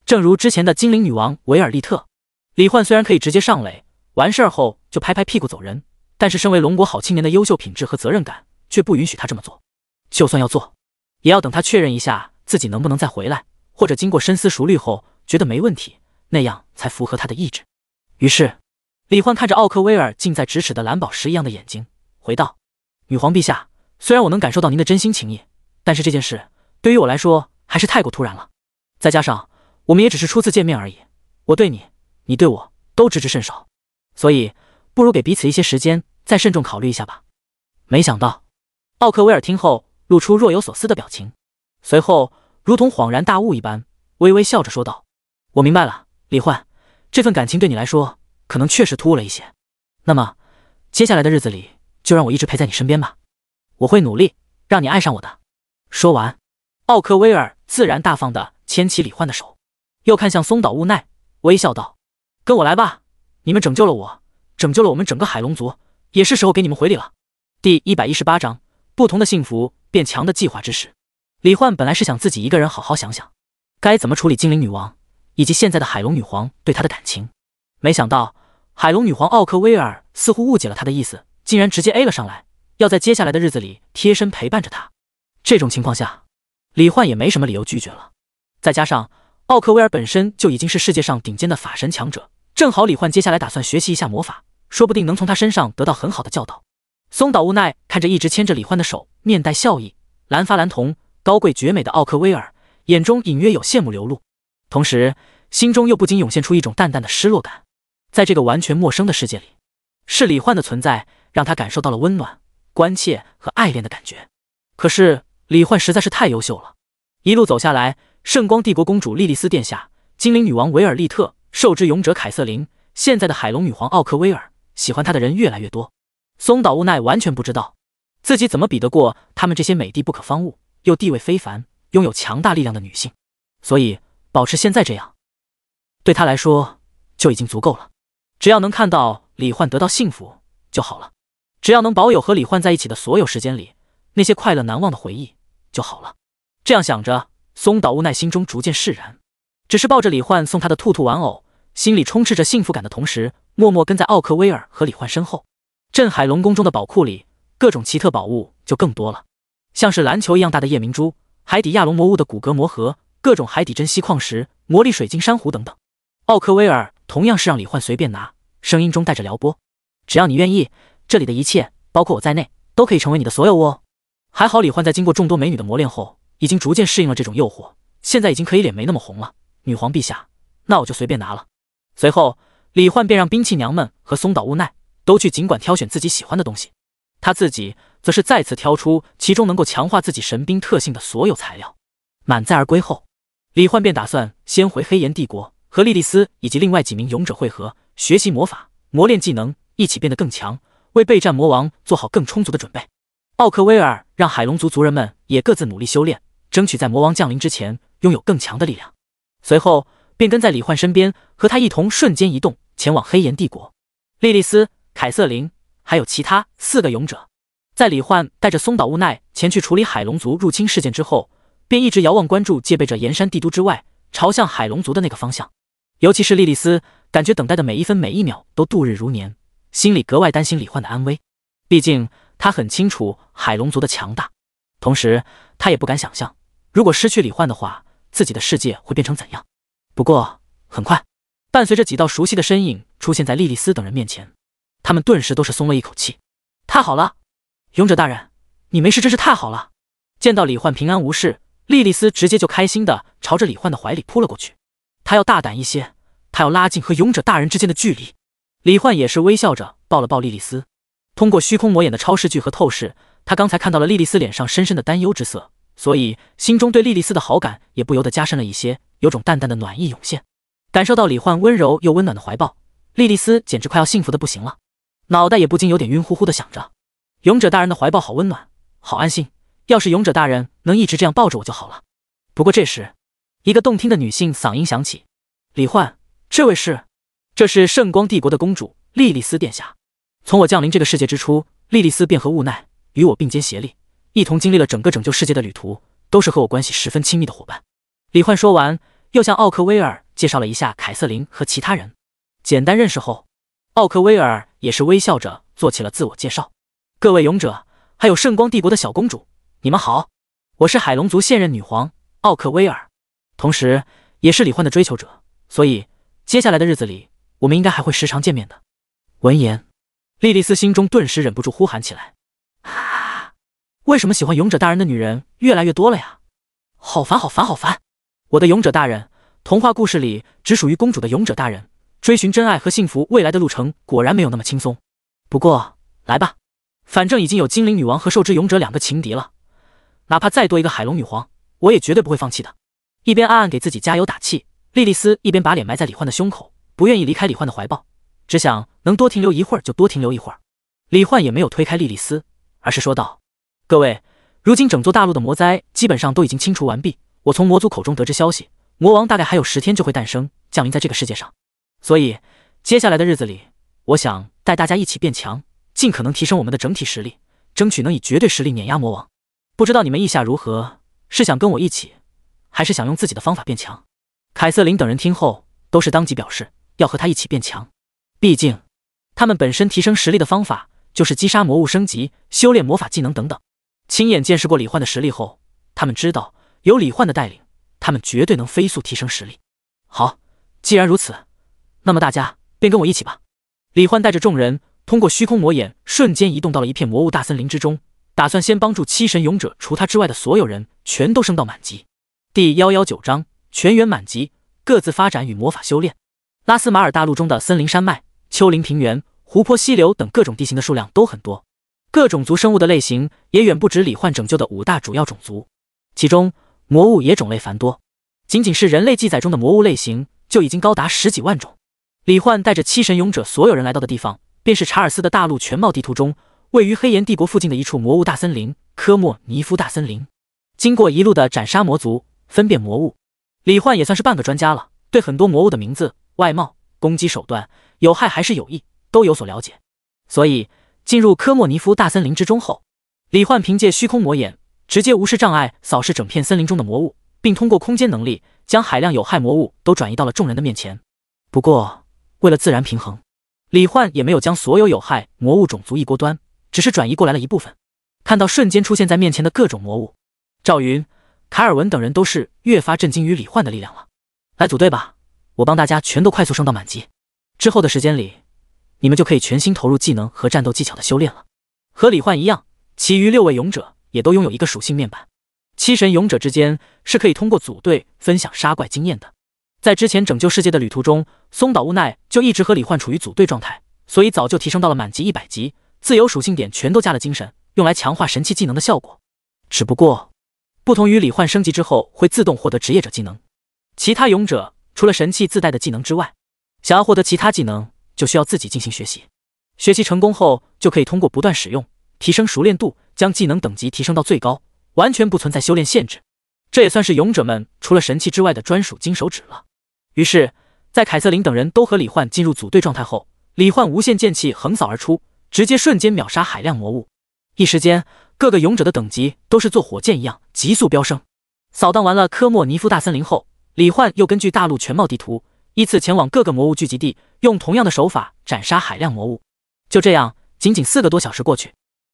正如之前的精灵女王维尔利特，李焕虽然可以直接上垒，完事儿后就拍拍屁股走人，但是身为龙国好青年的优秀品质和责任感却不允许他这么做。就算要做，也要等他确认一下自己能不能再回来，或者经过深思熟虑后觉得没问题，那样才符合他的意志。于是李焕看着奥克威尔近在咫尺的蓝宝石一样的眼睛，回道：“女皇陛下，虽然我能感受到您的真心情谊，但是这件事对于我来说还是太过突然了。再加上我们也只是初次见面而已，我对你，你对我都知之甚少，所以不如给彼此一些时间，再慎重考虑一下吧。”没想到奥克威尔听后露出若有所思的表情，随后如同恍然大悟一般，微微笑着说道：“我明白了，李焕，这份感情对你来说可能确实突兀了一些，那么接下来的日子里就让我一直陪在你身边吧，我会努力让你爱上我的。”说完，奥克威尔自然大方地牵起李焕的手，又看向松岛无奈，微笑道：“跟我来吧，你们拯救了我，拯救了我们整个海龙族，也是时候给你们回礼了。”第118章，不同的幸福变强的计划之时。李焕本来是想自己一个人好好想想，该怎么处理精灵女王以及现在的海龙女皇对他的感情，没想到海龙女皇奥克威尔似乎误解了他的意思，竟然直接 A 了上来，要在接下来的日子里贴身陪伴着他。这种情况下，李焕也没什么理由拒绝了。再加上奥克威尔本身就已经是世界上顶尖的法神强者，正好李焕接下来打算学习一下魔法，说不定能从他身上得到很好的教导。松岛无奈看着一直牵着李焕的手，面带笑意，蓝发蓝瞳，高贵绝美的奥克威尔，眼中隐约有羡慕流露，同时心中又不禁涌现出一种淡淡的失落感。在这个完全陌生的世界里，是李焕的存在让他感受到了温暖、关切和爱恋的感觉。可是李焕实在是太优秀了，一路走下来，圣光帝国公主莉莉丝殿下、精灵女王维尔利特、兽之勇者凯瑟琳，现在的海龙女皇奥克威尔，喜欢她的人越来越多。松岛无奈完全不知道自己怎么比得过他们这些美丽不可方物又地位非凡、拥有强大力量的女性，所以保持现在这样，对他来说就已经足够了。只要能看到李焕得到幸福就好了，只要能保有和李焕在一起的所有时间里那些快乐难忘的回忆就好了。这样想着，松岛无奈心中逐渐释然，只是抱着李焕送他的兔兔玩偶，心里充斥着幸福感的同时，默默跟在奥克威尔和李焕身后。镇海龙宫中的宝库里，各种奇特宝物就更多了，像是篮球一样大的夜明珠、海底亚龙魔物的骨骼魔盒、各种海底珍稀矿石、魔力水晶珊瑚等等。奥克威尔同样是让李焕随便拿，声音中带着撩拨：“只要你愿意，这里的一切，包括我在内，都可以成为你的所有哦。”还好李焕在经过众多美女的磨练后，已经逐渐适应了这种诱惑，现在已经可以脸没那么红了。女皇陛下，那我就随便拿了。随后李焕便让兵器娘们和松岛无奈都去尽管挑选自己喜欢的东西，他自己则是再次挑出其中能够强化自己神兵特性的所有材料。满载而归后，李焕便打算先回黑岩帝国，和莉莉丝以及另外几名勇者会合，学习魔法，磨练技能，一起变得更强，为备战魔王做好更充足的准备。奥克威尔让海龙族族人们也各自努力修炼，争取在魔王降临之前拥有更强的力量。随后便跟在李焕身边，和他一同瞬间移动，前往黑岩帝国。莉莉丝、凯瑟琳还有其他4个勇者，在李焕带着松岛悟奈前去处理海龙族入侵事件之后，便一直遥望关注戒备着岩山帝都之外，朝向海龙族的那个方向。尤其是莉莉丝，感觉等待的每一分每一秒都度日如年，心里格外担心李焕的安危。毕竟他很清楚海龙族的强大，同时他也不敢想象，如果失去李焕的话，自己的世界会变成怎样。不过很快，伴随着几道熟悉的身影出现在莉莉丝等人面前，他们顿时都是松了一口气。太好了，勇者大人，你没事真是太好了。见到李焕平安无事，莉莉丝直接就开心的朝着李焕的怀里扑了过去。她要大胆一些，她要拉近和勇者大人之间的距离。李焕也是微笑着抱了抱莉莉丝。通过虚空魔眼的超视距和透视，他刚才看到了莉莉丝脸上深深的担忧之色，所以心中对莉莉丝的好感也不由得加深了一些，有种淡淡的暖意涌现。感受到李焕温柔又温暖的怀抱，莉莉丝简直快要幸福的不行了，脑袋也不禁有点晕乎乎的想着，勇者大人的怀抱好温暖，好安心，要是勇者大人能一直这样抱着我就好了。不过这时，一个动听的女性嗓音响起：“李焕，这位是？这是圣光帝国的公主莉莉丝殿下。从我降临这个世界之初，莉莉丝便和悟奈与我并肩协力，一同经历了整个拯救世界的旅途，都是和我关系十分亲密的伙伴。”李焕说完，又向奥克威尔介绍了一下凯瑟琳和其他人。简单认识后，奥克威尔也是微笑着做起了自我介绍：“各位勇者，还有圣光帝国的小公主，你们好，我是海龙族现任女皇奥克威尔，同时也是李焕的追求者，所以接下来的日子里，我们应该还会时常见面的。”闻言，莉莉丝心中顿时忍不住呼喊起来：“啊！为什么喜欢勇者大人的女人越来越多了呀？好烦好烦好烦！我的勇者大人，童话故事里只属于公主的勇者大人，追寻真爱和幸福未来的路程果然没有那么轻松。不过来吧，反正已经有精灵女王和兽之勇者2个情敌了，哪怕再多一个海龙女皇，我也绝对不会放弃的。”一边暗暗给自己加油打气，莉莉丝一边把脸埋在李焕的胸口，不愿意离开李焕的怀抱，只想能多停留一会儿就多停留一会儿。李焕也没有推开莉莉丝，而是说道：“各位，如今整座大陆的魔灾基本上都已经清除完毕，我从魔族口中得知消息，魔王大概还有10天就会诞生，降临在这个世界上。所以接下来的日子里，我想带大家一起变强，尽可能提升我们的整体实力，争取能以绝对实力碾压魔王。不知道你们意下如何？是想跟我一起，还是想用自己的方法变强？”凯瑟琳等人听后都是当即表示要和他一起变强，毕竟他们本身提升实力的方法就是击杀魔物升级、修炼魔法技能等等。亲眼见识过李焕的实力后，他们知道有李焕的带领，他们绝对能飞速提升实力。好，既然如此，那么大家便跟我一起吧。李焕带着众人通过虚空魔眼瞬间移动到了一片魔物大森林之中，打算先帮助7神勇者，除他之外的所有人全都升到满级。第119章全员满级，各自发展与魔法修炼。拉斯马尔大陆中的森林山脉、丘陵平原、湖泊溪流等各种地形的数量都很多，各种族生物的类型也远不止李焕拯救的5大主要种族，其中魔物也种类繁多，仅仅是人类记载中的魔物类型就已经高达10几万种。李焕带着7神勇者所有人来到的地方，便是查尔斯的大陆全貌地图中位于黑岩帝国附近的一处魔物大森林——科莫尼夫大森林。经过一路的斩杀魔族、分辨魔物，李焕也算是半个专家了，对很多魔物的名字、外貌、攻击手段、有害还是有益都有所了解。所以进入科莫尼夫大森林之中后，李焕凭借虚空魔眼直接无视障碍扫视整片森林中的魔物，并通过空间能力将海量有害魔物都转移到了众人的面前。不过为了自然平衡，李焕也没有将所有有害魔物种族一锅端，只是转移过来了一部分。看到瞬间出现在面前的各种魔物，赵云、凯尔文等人都是越发震惊于李焕的力量了。来组队吧，我帮大家全都快速升到满级，之后的时间里，你们就可以全心投入技能和战斗技巧的修炼了。和李焕一样，其余6位勇者也都拥有一个属性面板。7神勇者之间是可以通过组队分享杀怪经验的。在之前拯救世界的旅途中，松岛悟奈就一直和李焕处于组队状态，所以早就提升到了满级100级，自由属性点全都加了精神，用来强化神器技能的效果。只不过不同于李焕升级之后会自动获得职业者技能，其他勇者除了神器自带的技能之外，想要获得其他技能，就需要自己进行学习。学习成功后，就可以通过不断使用，提升熟练度，将技能等级提升到最高，完全不存在修炼限制。这也算是勇者们除了神器之外的专属金手指了。于是，在凯瑟琳等人都和李焕进入组队状态后，李焕无限剑气横扫而出，直接瞬间秒杀海量魔物。一时间，各个勇者的等级都是坐火箭一样急速飙升。扫荡完了科莫尼夫大森林后，李焕又根据大陆全貌地图，依次前往各个魔物聚集地，用同样的手法斩杀海量魔物。就这样，仅仅4个多小时过去，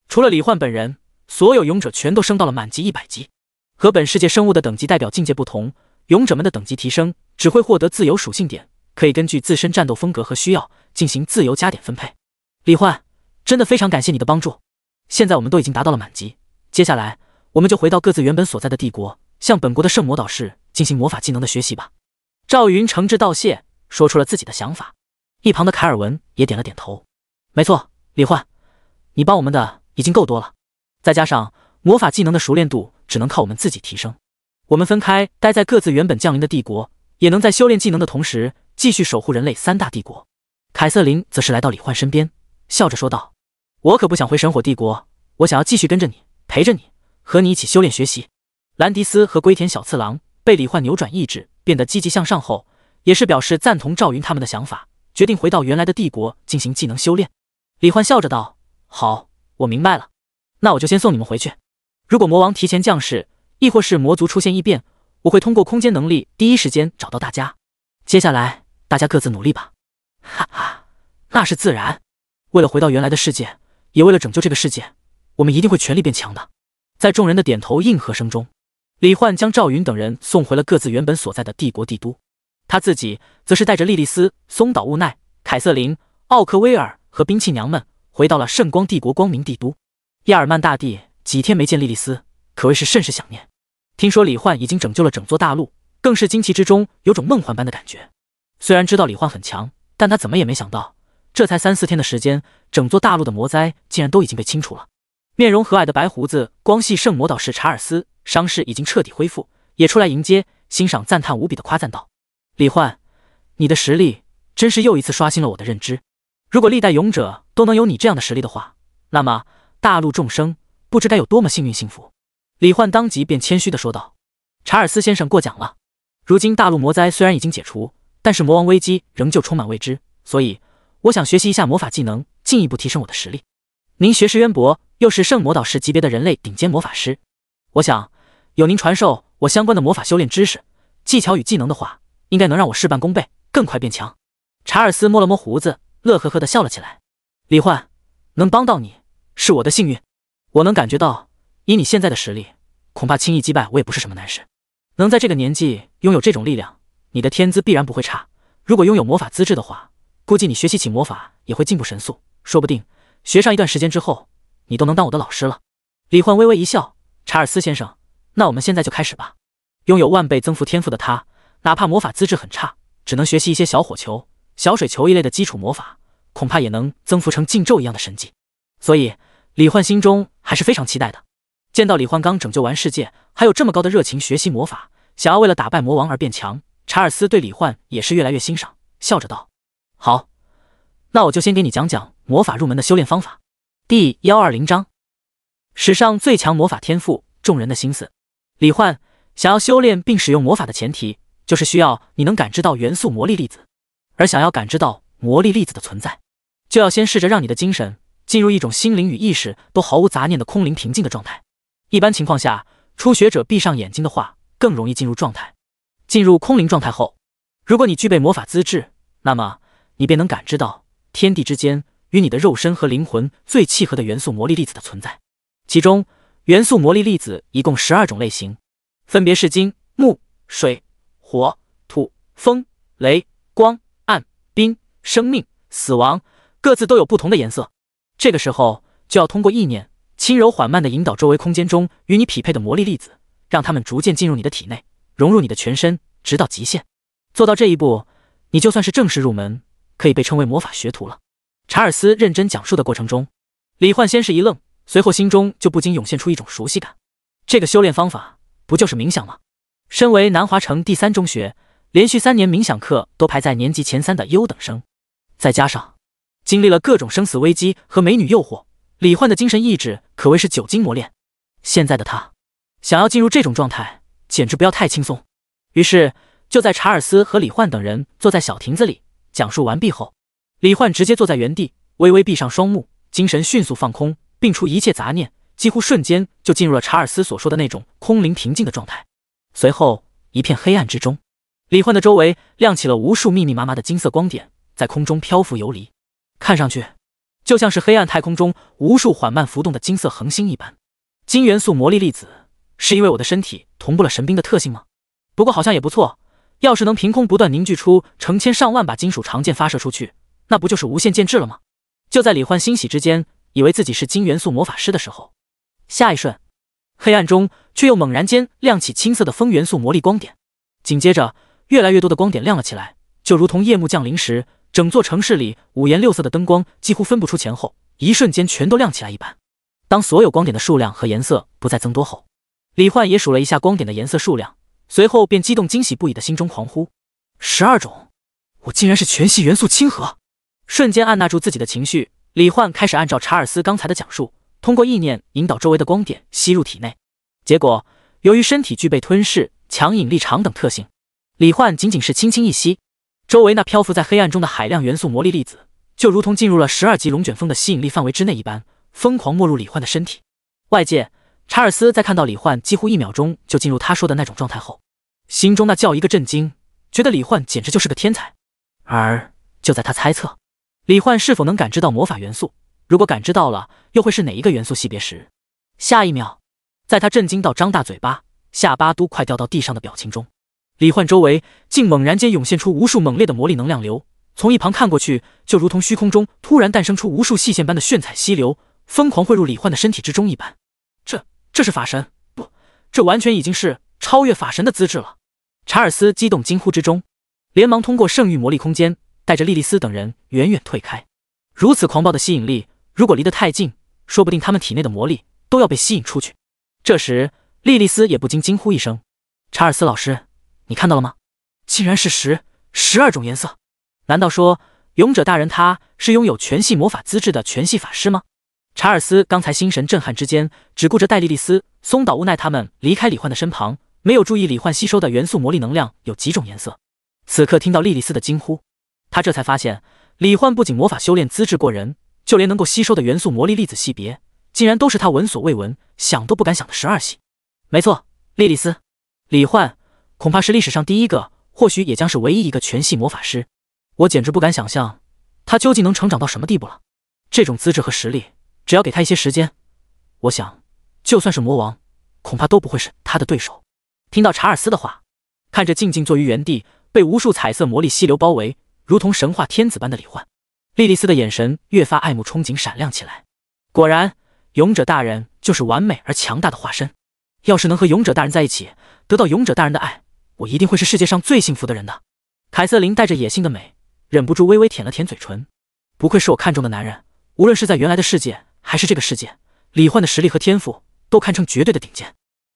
除了李焕本人，所有勇者全都升到了满级100级。和本世界生物的等级代表境界不同，勇者们的等级提升只会获得自由属性点，可以根据自身战斗风格和需要进行自由加点分配。李焕，真的非常感谢你的帮助。现在我们都已经达到了满级，接下来我们就回到各自原本所在的帝国，向本国的圣魔导士进行魔法技能的学习吧。赵云诚挚道谢，说出了自己的想法。一旁的凯尔文也点了点头。没错，李焕，你帮我们的已经够多了，再加上魔法技能的熟练度只能靠我们自己提升。我们分开待在各自原本降临的帝国，也能在修炼技能的同时继续守护人类3大帝国。凯瑟琳则是来到李焕身边，笑着说道：我可不想回神火帝国，我想要继续跟着你，陪着你，和你一起修炼学习。兰迪斯和龟田小次郎被李焕扭转意志，变得积极向上后，也是表示赞同赵云他们的想法，决定回到原来的帝国进行技能修炼。李焕笑着道：好，我明白了，那我就先送你们回去。如果魔王提前降世，亦或是魔族出现异变，我会通过空间能力第一时间找到大家。接下来大家各自努力吧。哈哈，那是自然。为了回到原来的世界，也为了拯救这个世界，我们一定会全力变强的。在众人的点头应和声中，李焕将赵云等人送回了各自原本所在的帝国帝都，他自己则是带着莉莉丝、松岛雾奈、凯瑟琳、奥克威尔和兵器娘们回到了圣光帝国光明帝都。亚尔曼大帝几天没见莉莉丝，可谓是甚是想念。听说李焕已经拯救了整座大陆，更是惊奇之中有种梦幻般的感觉。虽然知道李焕很强，但他怎么也没想到，这才3、4天的时间，整座大陆的魔灾竟然都已经被清除了。面容和蔼的白胡子光系圣魔导士查尔斯伤势已经彻底恢复，也出来迎接，欣赏赞叹无比的夸赞道：李焕，你的实力真是又一次刷新了我的认知。如果历代勇者都能有你这样的实力的话，那么大陆众生不知该有多么幸运幸福。李焕当即便谦虚地说道：查尔斯先生过奖了，如今大陆魔灾虽然已经解除，但是魔王危机仍旧充满未知，所以我想学习一下魔法技能，进一步提升我的实力。您学识渊博，又是圣魔导士级别的人类顶尖魔法师，我想有您传授我相关的魔法修炼知识、技巧与技能的话，应该能让我事半功倍，更快变强。查尔斯摸了摸胡子，乐呵呵地笑了起来。李焕，能帮到你是我的幸运，我能感觉到以你现在的实力，恐怕轻易击败我也不是什么难事。能在这个年纪拥有这种力量，你的天资必然不会差。如果拥有魔法资质的话，估计你学习起魔法也会进步神速，说不定学上一段时间之后，你都能当我的老师了。李焕微微一笑：查尔斯先生，那我们现在就开始吧。拥有万倍增幅天赋的他，哪怕魔法资质很差，只能学习一些小火球、小水球一类的基础魔法，恐怕也能增幅成禁咒一样的神技。所以李焕心中还是非常期待的。见到李焕刚拯救完世界，还有这么高的热情学习魔法，想要为了打败魔王而变强，查尔斯对李焕也是越来越欣赏，笑着道：好，那我就先给你讲讲魔法入门的修炼方法。第120章，史上最强魔法天赋，众人的心思。李焕，想要修炼并使用魔法的前提，就是需要你能感知到元素魔力粒子，而想要感知到魔力粒子的存在，就要先试着让你的精神进入一种心灵与意识都毫无杂念的空灵平静的状态。一般情况下，初学者闭上眼睛的话，更容易进入状态。进入空灵状态后，如果你具备魔法资质，那么你便能感知到天地之间与你的肉身和灵魂最契合的元素魔力粒子的存在。其中元素魔力粒子一共12种类型，分别是金、木、水、火、土、风、雷、光、暗、冰、生命、死亡，各自都有不同的颜色。这个时候就要通过意念轻柔缓慢地引导周围空间中与你匹配的魔力粒子，让它们逐渐进入你的体内，融入你的全身，直到极限。做到这一步，你就算是正式入门，可以被称为魔法学徒了。查尔斯认真讲述的过程中，李焕先是一愣，随后心中就不禁涌现出一种熟悉感。这个修炼方法不就是冥想吗？身为南华城第3中学，连续3年冥想课都排在年级前3的优等生，再加上经历了各种生死危机和美女诱惑，李焕的精神意志可谓是久经磨练。现在的他想要进入这种状态，简直不要太轻松。于是，就在查尔斯和李焕等人坐在小亭子里讲述完毕后，李焕直接坐在原地，微微闭上双目，精神迅速放空，摒除一切杂念，几乎瞬间就进入了查尔斯所说的那种空灵平静的状态。随后，一片黑暗之中，李焕的周围亮起了无数密密麻麻的金色光点，在空中漂浮游离，看上去就像是黑暗太空中无数缓慢浮动的金色恒星一般。金元素魔力粒子，是因为我的身体同步了神兵的特性吗？不过好像也不错，要是能凭空不断凝聚出成千上万把金属长剑发射出去，那不就是无限剑制了吗？就在李焕欣喜之间，以为自己是金元素魔法师的时候，下一瞬，黑暗中却又猛然间亮起青色的风元素魔力光点，紧接着越来越多的光点亮了起来，就如同夜幕降临时，整座城市里五颜六色的灯光几乎分不出前后，一瞬间全都亮起来一般。当所有光点的数量和颜色不再增多后，李焕也数了一下光点的颜色数量，随后便激动惊喜不已的心中狂呼：12种！我竟然是全系元素亲和！瞬间按捺住自己的情绪，李焕开始按照查尔斯刚才的讲述，通过意念引导周围的光点吸入体内。结果，由于身体具备吞噬、强引力场等特性，李焕仅仅是轻轻一吸，周围那漂浮在黑暗中的海量元素魔力粒子，就如同进入了12级龙卷风的吸引力范围之内一般，疯狂没入李焕的身体。外界，查尔斯在看到李焕几乎1秒钟就进入他说的那种状态后，心中那叫一个震惊，觉得李焕简直就是个天才。而就在他猜测李焕是否能感知到魔法元素，如果感知到了，又会是哪一个元素系别时，下一秒，在他震惊到张大嘴巴，下巴都快掉到地上的表情中，李焕周围竟猛然间涌现出无数猛烈的魔力能量流，从一旁看过去，就如同虚空中突然诞生出无数细线般的炫彩溪流，疯狂汇入李焕的身体之中一般。这是法神？不，这完全已经是超越法神的资质了。查尔斯激动惊呼之中，连忙通过圣域魔力空间带着莉莉丝等人远远退开。如此狂暴的吸引力，如果离得太近，说不定他们体内的魔力都要被吸引出去。这时，莉莉丝也不禁惊呼一声：“查尔斯老师，你看到了吗？竟然是12种颜色！难道说勇者大人他是拥有全系魔法资质的全系法师吗？”查尔斯刚才心神震撼之间，只顾着带莉莉丝、松岛无奈他们离开李焕的身旁，没有注意李焕吸收的元素魔力能量有几种颜色。此刻听到莉莉丝的惊呼，他这才发现李焕不仅魔法修炼资质过人，就连能够吸收的元素魔力粒子系别，竟然都是他闻所未闻、想都不敢想的12系。没错，莉莉丝，李焕恐怕是历史上第一个，或许也将是唯一一个全系魔法师。我简直不敢想象他究竟能成长到什么地步了。这种资质和实力，只要给他一些时间，我想就算是魔王，恐怕都不会是他的对手。听到查尔斯的话，看着静静坐于原地，被无数彩色魔力溪流包围，如同神话天子般的李焕，莉莉丝的眼神越发爱慕憧憬闪亮起来。果然，勇者大人就是完美而强大的化身。要是能和勇者大人在一起，得到勇者大人的爱，我一定会是世界上最幸福的人的。凯瑟琳带着野性的美，忍不住微微舔了舔嘴唇。不愧是我看中的男人，无论是在原来的世界还是这个世界，李焕的实力和天赋都堪称绝对的顶尖。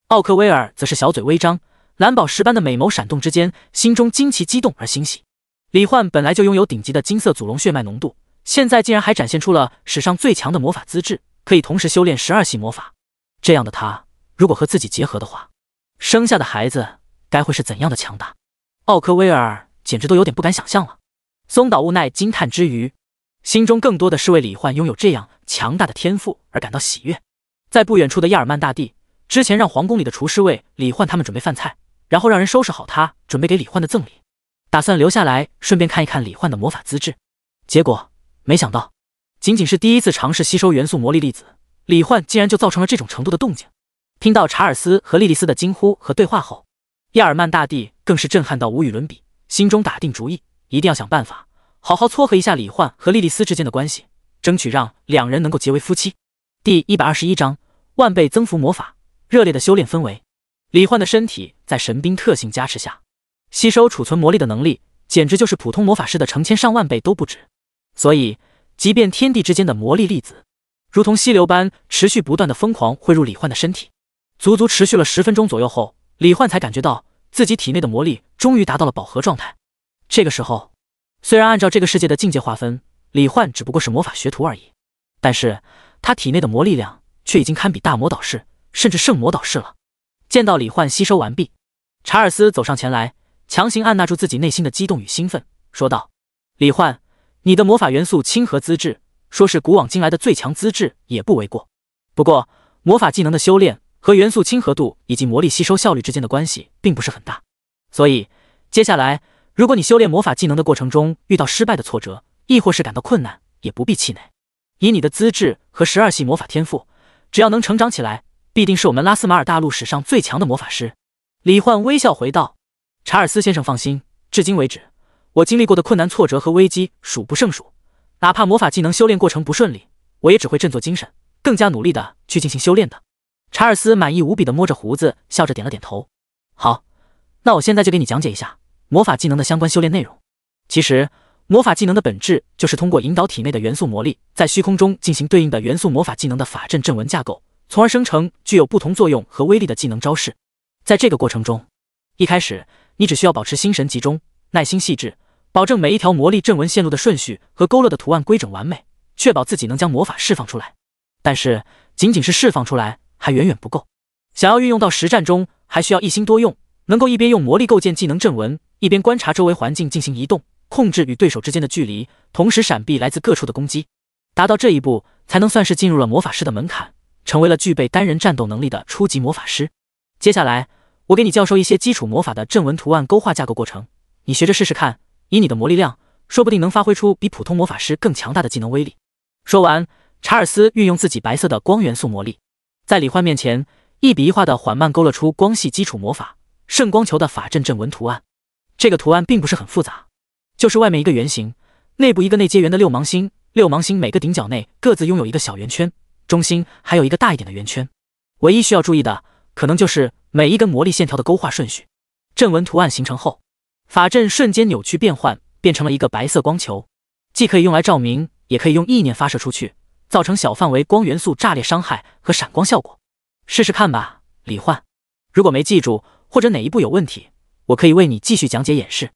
奥克威尔则是小嘴微张，蓝宝石般的美眸闪动之间，心中惊奇激动而欣喜。李焕本来就拥有顶级的金色祖龙血脉浓度，现在竟然还展现出了史上最强的魔法资质，可以同时修炼12系魔法。这样的他，如果和自己结合的话，生下的孩子该会是怎样的强大？奥克威尔简直都有点不敢想象了。松岛无奈惊叹之余，心中更多的是为李焕拥有这样强大的天赋而感到喜悦。在不远处的亚尔曼大帝之前让皇宫里的厨师为李焕他们准备饭菜，然后让人收拾好他准备给李焕的赠礼，打算留下来顺便看一看李焕的魔法资质。结果没想到，仅仅是第一次尝试吸收元素魔力粒子，李焕竟然就造成了这种程度的动静。听到查尔斯和莉莉丝的惊呼和对话后，亚尔曼大帝更是震撼到无与伦比，心中打定主意，一定要想办法好好撮合一下李焕和莉莉丝之间的关系，争取让两人能够结为夫妻。第121章万倍增幅魔法，热烈的修炼氛围。李焕的身体在神兵特性加持下，吸收储存魔力的能力简直就是普通魔法师的成千上万倍都不止。所以即便天地之间的魔力粒子如同溪流般持续不断的疯狂汇入李焕的身体，足足持续了10分钟左右后，李焕才感觉到自己体内的魔力终于达到了饱和状态。这个时候，虽然按照这个世界的境界划分，李焕只不过是魔法学徒而已，但是他体内的魔力量却已经堪比大魔导士，甚至圣魔导士了。见到李焕吸收完毕，查尔斯走上前来，强行按捺住自己内心的激动与兴奋，说道：“李焕，你的魔法元素亲和资质，说是古往今来的最强资质也不为过。不过，魔法技能的修炼和元素亲和度以及魔力吸收效率之间的关系并不是很大，所以接下来，如果你修炼魔法技能的过程中遇到失败的挫折，亦或是感到困难，也不必气馁。以你的资质和12系魔法天赋，只要能成长起来，必定是我们拉斯马尔大陆史上最强的魔法师。”李焕微笑回道：“查尔斯先生放心，至今为止，我经历过的困难挫折和危机数不胜数，哪怕魔法技能修炼过程不顺利，我也只会振作精神，更加努力的去进行修炼的。”查尔斯满意无比的摸着胡子，笑着点了点头。好，那我现在就给你讲解一下魔法技能的相关修炼内容。其实，魔法技能的本质就是通过引导体内的元素魔力，在虚空中进行对应的元素魔法技能的法阵阵纹架构，从而生成具有不同作用和威力的技能招式。在这个过程中，一开始你只需要保持心神集中，耐心细致，保证每一条魔力阵纹线路的顺序和勾勒的图案规整完美，确保自己能将魔法释放出来。但是，仅仅是释放出来还远远不够，想要运用到实战中，还需要一心多用，能够一边用魔力构建技能阵纹，一边观察周围环境进行移动，控制与对手之间的距离，同时闪避来自各处的攻击。达到这一步，才能算是进入了魔法师的门槛，成为了具备单人战斗能力的初级魔法师。接下来，我给你教授一些基础魔法的阵纹图案勾画架构过程，你学着试试看，以你的魔力量，说不定能发挥出比普通魔法师更强大的技能威力。说完，查尔斯运用自己白色的光元素魔力，在李焕面前一笔一画的缓慢勾勒出光系基础魔法圣光球的法阵阵纹图案。这个图案并不是很复杂，就是外面一个圆形，内部一个内接圆的六芒星，六芒星每个顶角内各自拥有一个小圆圈，中心还有一个大一点的圆圈。唯一需要注意的，可能就是每一根魔力线条的勾画顺序。阵纹图案形成后，法阵瞬间扭曲变换，变成了一个白色光球，既可以用来照明，也可以用意念发射出去，造成小范围光元素炸裂伤害和闪光效果。试试看吧，李焕。如果没记住或者哪一步有问题，我可以为你继续讲解演示。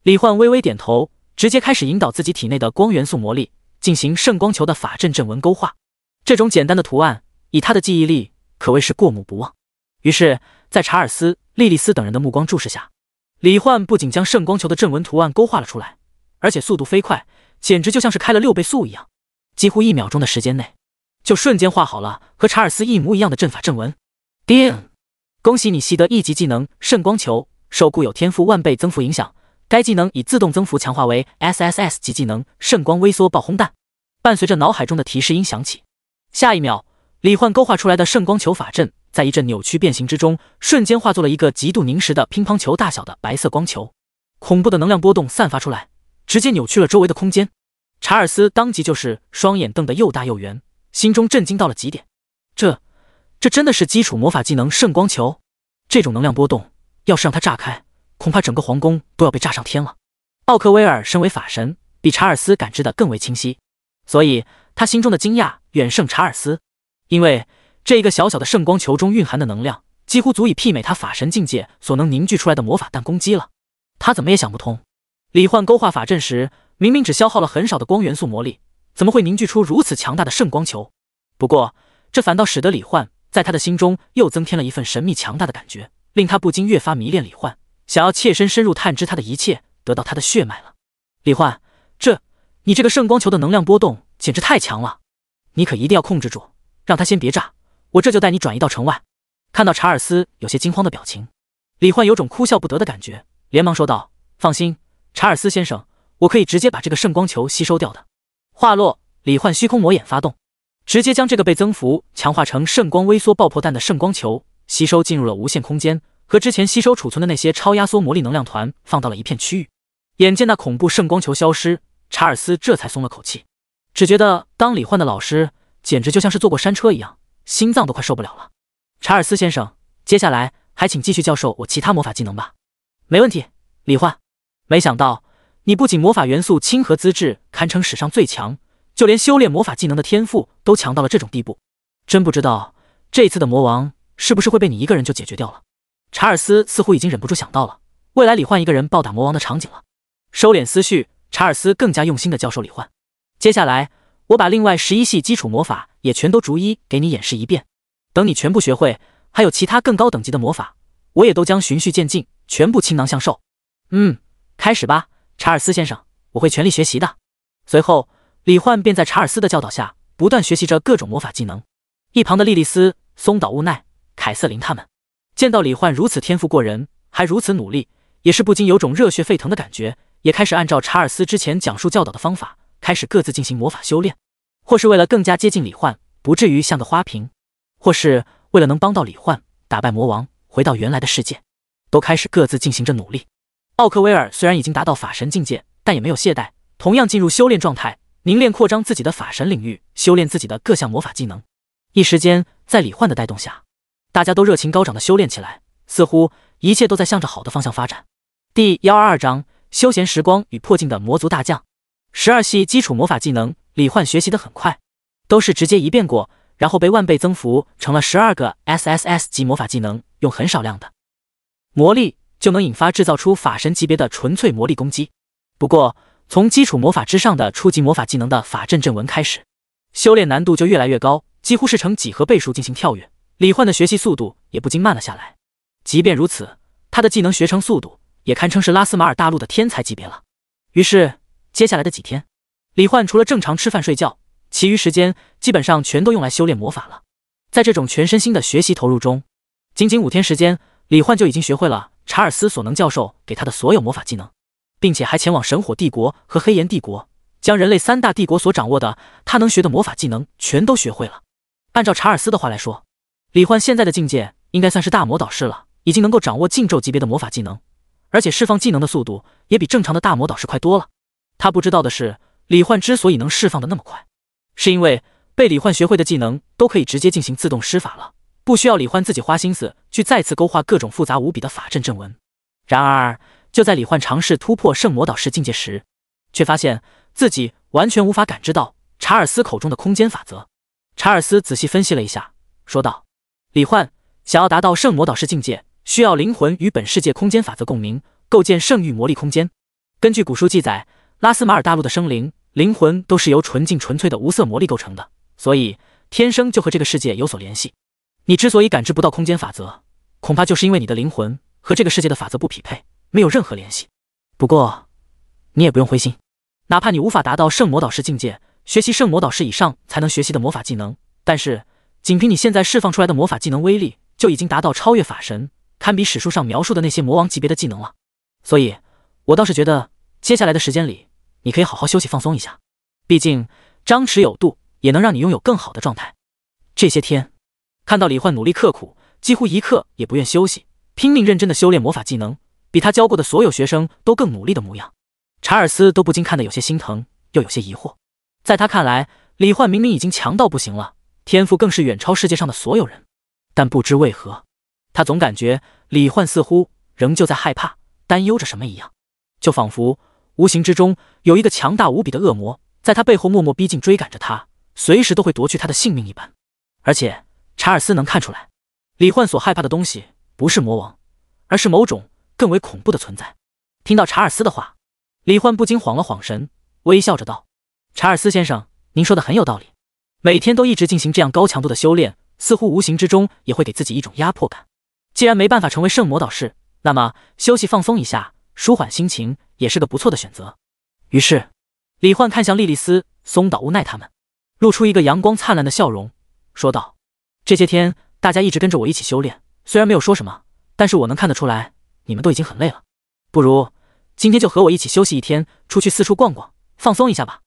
李焕微微点头，直接开始引导自己体内的光元素魔力进行圣光球的法阵阵纹勾画。这种简单的图案，以他的记忆力可谓是过目不忘。于是，在查尔斯、莉莉丝等人的目光注视下，李焕不仅将圣光球的阵纹图案勾画了出来，而且速度飞快，简直就像是开了6倍速一样，几乎1秒钟的时间内，就瞬间画好了和查尔斯一模一样的阵法阵纹。叮！恭喜你习得一级技能圣光球，受固有天赋1倍增幅影响，该技能已自动增幅强化为 SSS 级技能圣光微缩爆轰弹。伴随着脑海中的提示音响起，下一秒，李焕勾画出来的圣光球法阵在一阵扭曲变形之中，瞬间化作了一个极度凝实的乒乓球大小的白色光球。恐怖的能量波动散发出来，直接扭曲了周围的空间。查尔斯当即就是双眼瞪得又大又圆，心中震惊到了极点。这真的是基础魔法技能圣光球？这种能量波动，要是让它炸开，恐怕整个皇宫都要被炸上天了。奥克威尔身为法神，比查尔斯感知的更为清晰，所以他心中的惊讶远胜查尔斯，因为这一个小小的圣光球中蕴含的能量，几乎足以媲美他法神境界所能凝聚出来的魔法弹攻击了。他怎么也想不通，李焕勾画法阵时，明明只消耗了很少的光元素魔力，怎么会凝聚出如此强大的圣光球？不过，这反倒使得李焕在他的心中又增添了一份神秘强大的感觉，令他不禁越发迷恋李焕，想要切身深入探知他的一切，得到他的血脉了。李焕，你这个圣光球的能量波动简直太强了，你可一定要控制住，让他先别炸，我这就带你转移到城外。看到查尔斯有些惊慌的表情，李焕有种哭笑不得的感觉，连忙说道：“放心，查尔斯先生，我可以直接把这个圣光球吸收掉的。”话落，李焕虚空魔眼发动，直接将这个被增幅强化成圣光微缩爆破弹的圣光球吸收进入了无限空间，和之前吸收储存的那些超压缩魔力能量团放到了一片区域。眼见那恐怖圣光球消失，查尔斯这才松了口气，只觉得当李焕的老师简直就像是坐过山车一样，心脏都快受不了了。查尔斯先生，接下来还请继续教授我其他魔法技能吧。没问题，李焕。没想到你不仅魔法元素亲和资质堪称史上最强，就连修炼魔法技能的天赋都强到了这种地步。真不知道这次的魔王是不是会被你一个人就解决掉了。查尔斯似乎已经忍不住想到了未来李焕一个人暴打魔王的场景了。收敛思绪，查尔斯更加用心地教授李焕。接下来，我把另外11系基础魔法也全都逐一给你演示一遍。等你全部学会，还有其他更高等级的魔法，我也都将循序渐进，全部倾囊相授。开始吧，查尔斯先生，我会全力学习的。随后，李焕便在查尔斯的教导下，不断学习着各种魔法技能。一旁的莉莉丝、松岛乌奈、凯瑟琳他们见到李焕如此天赋过人，还如此努力，也是不禁有种热血沸腾的感觉，也开始按照查尔斯之前讲述教导的方法，开始各自进行魔法修炼。或是为了更加接近李焕，不至于像个花瓶，或是为了能帮到李焕打败魔王，回到原来的世界，都开始各自进行着努力。奥克威尔虽然已经达到法神境界，但也没有懈怠，同样进入修炼状态，凝练扩张自己的法神领域，修炼自己的各项魔法技能。一时间，在李焕的带动下，大家都热情高涨的修炼起来，似乎一切都在向着好的方向发展。第122章休闲时光与破镜的魔族大将。12系基础魔法技能，李焕学习得很快，都是直接一遍过，然后被万倍增幅成了12个 SSS 级魔法技能，用很少量的魔力就能引发制造出法神级别的纯粹魔力攻击。不过，从基础魔法之上的初级魔法技能的法阵阵纹开始，修炼难度就越来越高，几乎是呈几何倍数进行跳跃。李焕的学习速度也不禁慢了下来。即便如此，他的技能学成速度也堪称是拉斯马尔大陆的天才级别了。于是，接下来的几天，李焕除了正常吃饭睡觉，其余时间基本上全都用来修炼魔法了。在这种全身心的学习投入中，仅仅5天时间，李焕就已经学会了查尔斯所能教授给他的所有魔法技能，并且还前往神火帝国和黑岩帝国，将人类3大帝国所掌握的他能学的魔法技能全都学会了。按照查尔斯的话来说，李焕现在的境界应该算是大魔导师了，已经能够掌握禁咒级别的魔法技能，而且释放技能的速度也比正常的大魔导师快多了。他不知道的是，李焕之所以能释放的那么快，是因为被李焕学会的技能都可以直接进行自动施法了，不需要李焕自己花心思去再次勾画各种复杂无比的法阵阵纹。然而，就在李焕尝试突破圣魔导士境界时，却发现自己完全无法感知到查尔斯口中的空间法则。查尔斯仔细分析了一下，说道：李焕想要达到圣魔导士境界，需要灵魂与本世界空间法则共鸣，构建圣域魔力空间。根据古书记载，拉斯马尔大陆的生灵灵魂都是由纯净纯粹的无色魔力构成的，所以天生就和这个世界有所联系。你之所以感知不到空间法则，恐怕就是因为你的灵魂和这个世界的法则不匹配，没有任何联系。不过你也不用灰心，哪怕你无法达到圣魔导士境界，学习圣魔导士以上才能学习的魔法技能，但是仅凭你现在释放出来的魔法技能威力，就已经达到超越法神，堪比史书上描述的那些魔王级别的技能了。所以我倒是觉得接下来的时间里，你可以好好休息放松一下，毕竟张弛有度也能让你拥有更好的状态。这些天看到李焕努力刻苦，几乎一刻也不愿休息，拼命认真的修炼魔法技能，比他教过的所有学生都更努力的模样，查尔斯都不禁看得有些心疼，又有些疑惑。在他看来，李焕明明已经强到不行了，天赋更是远超世界上的所有人，但不知为何，他总感觉李焕似乎仍旧在害怕担忧着什么一样，就仿佛无形之中有一个强大无比的恶魔在他背后默默逼近追赶着他，随时都会夺去他的性命一般。而且查尔斯能看出来，李焕所害怕的东西不是魔王，而是某种更为恐怖的存在。听到查尔斯的话，李焕不禁晃了晃神，微笑着道：查尔斯先生，您说的很有道理，每天都一直进行这样高强度的修炼，似乎无形之中也会给自己一种压迫感。既然没办法成为圣魔导士，那么休息放松一下，舒缓心情也是个不错的选择。于是李焕看向莉莉丝、松岛无奈他们，露出一个阳光灿烂的笑容，说道：这些天大家一直跟着我一起修炼，虽然没有说什么，但是我能看得出来你们都已经很累了，不如今天就和我一起休息一天，出去四处逛逛，放松一下吧。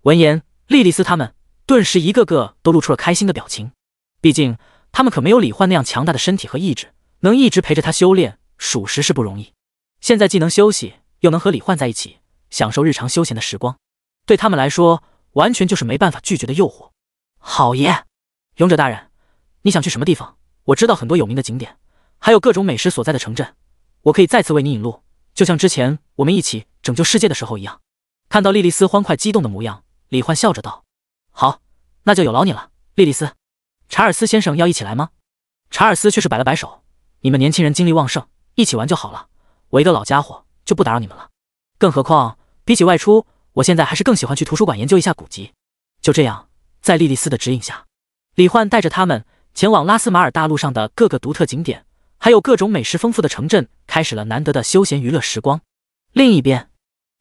闻言，莉莉丝他们顿时一个个都露出了开心的表情，毕竟他们可没有李焕那样强大的身体和意志，能一直陪着他修炼，属实是不容易。现在既能休息，又能和李焕在一起，享受日常休闲的时光，对他们来说完全就是没办法拒绝的诱惑。好耶！勇者大人，你想去什么地方？我知道很多有名的景点，还有各种美食所在的城镇，我可以再次为你引路，就像之前我们一起拯救世界的时候一样。看到莉莉丝欢快激动的模样，李焕笑着道：好，那就有劳你了，莉莉丝。查尔斯先生要一起来吗？查尔斯却是摆了摆手，你们年轻人精力旺盛，一起玩就好了。我一个老家伙就不打扰你们了。更何况，比起外出，我现在还是更喜欢去图书馆研究一下古籍。就这样，在莉莉丝的指引下，李焕带着他们前往拉斯马尔大陆上的各个独特景点，还有各种美食丰富的城镇，开始了难得的休闲娱乐时光。另一边，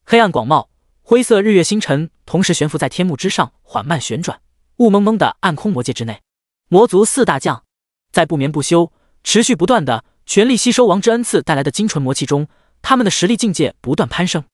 黑暗广袤，灰色日月星辰同时悬浮在天幕之上，缓慢旋转，雾蒙蒙的暗空魔界之内，魔族四大将在不眠不休、持续不断的全力吸收王之恩赐带来的精纯魔气中，他们的实力境界不断攀升。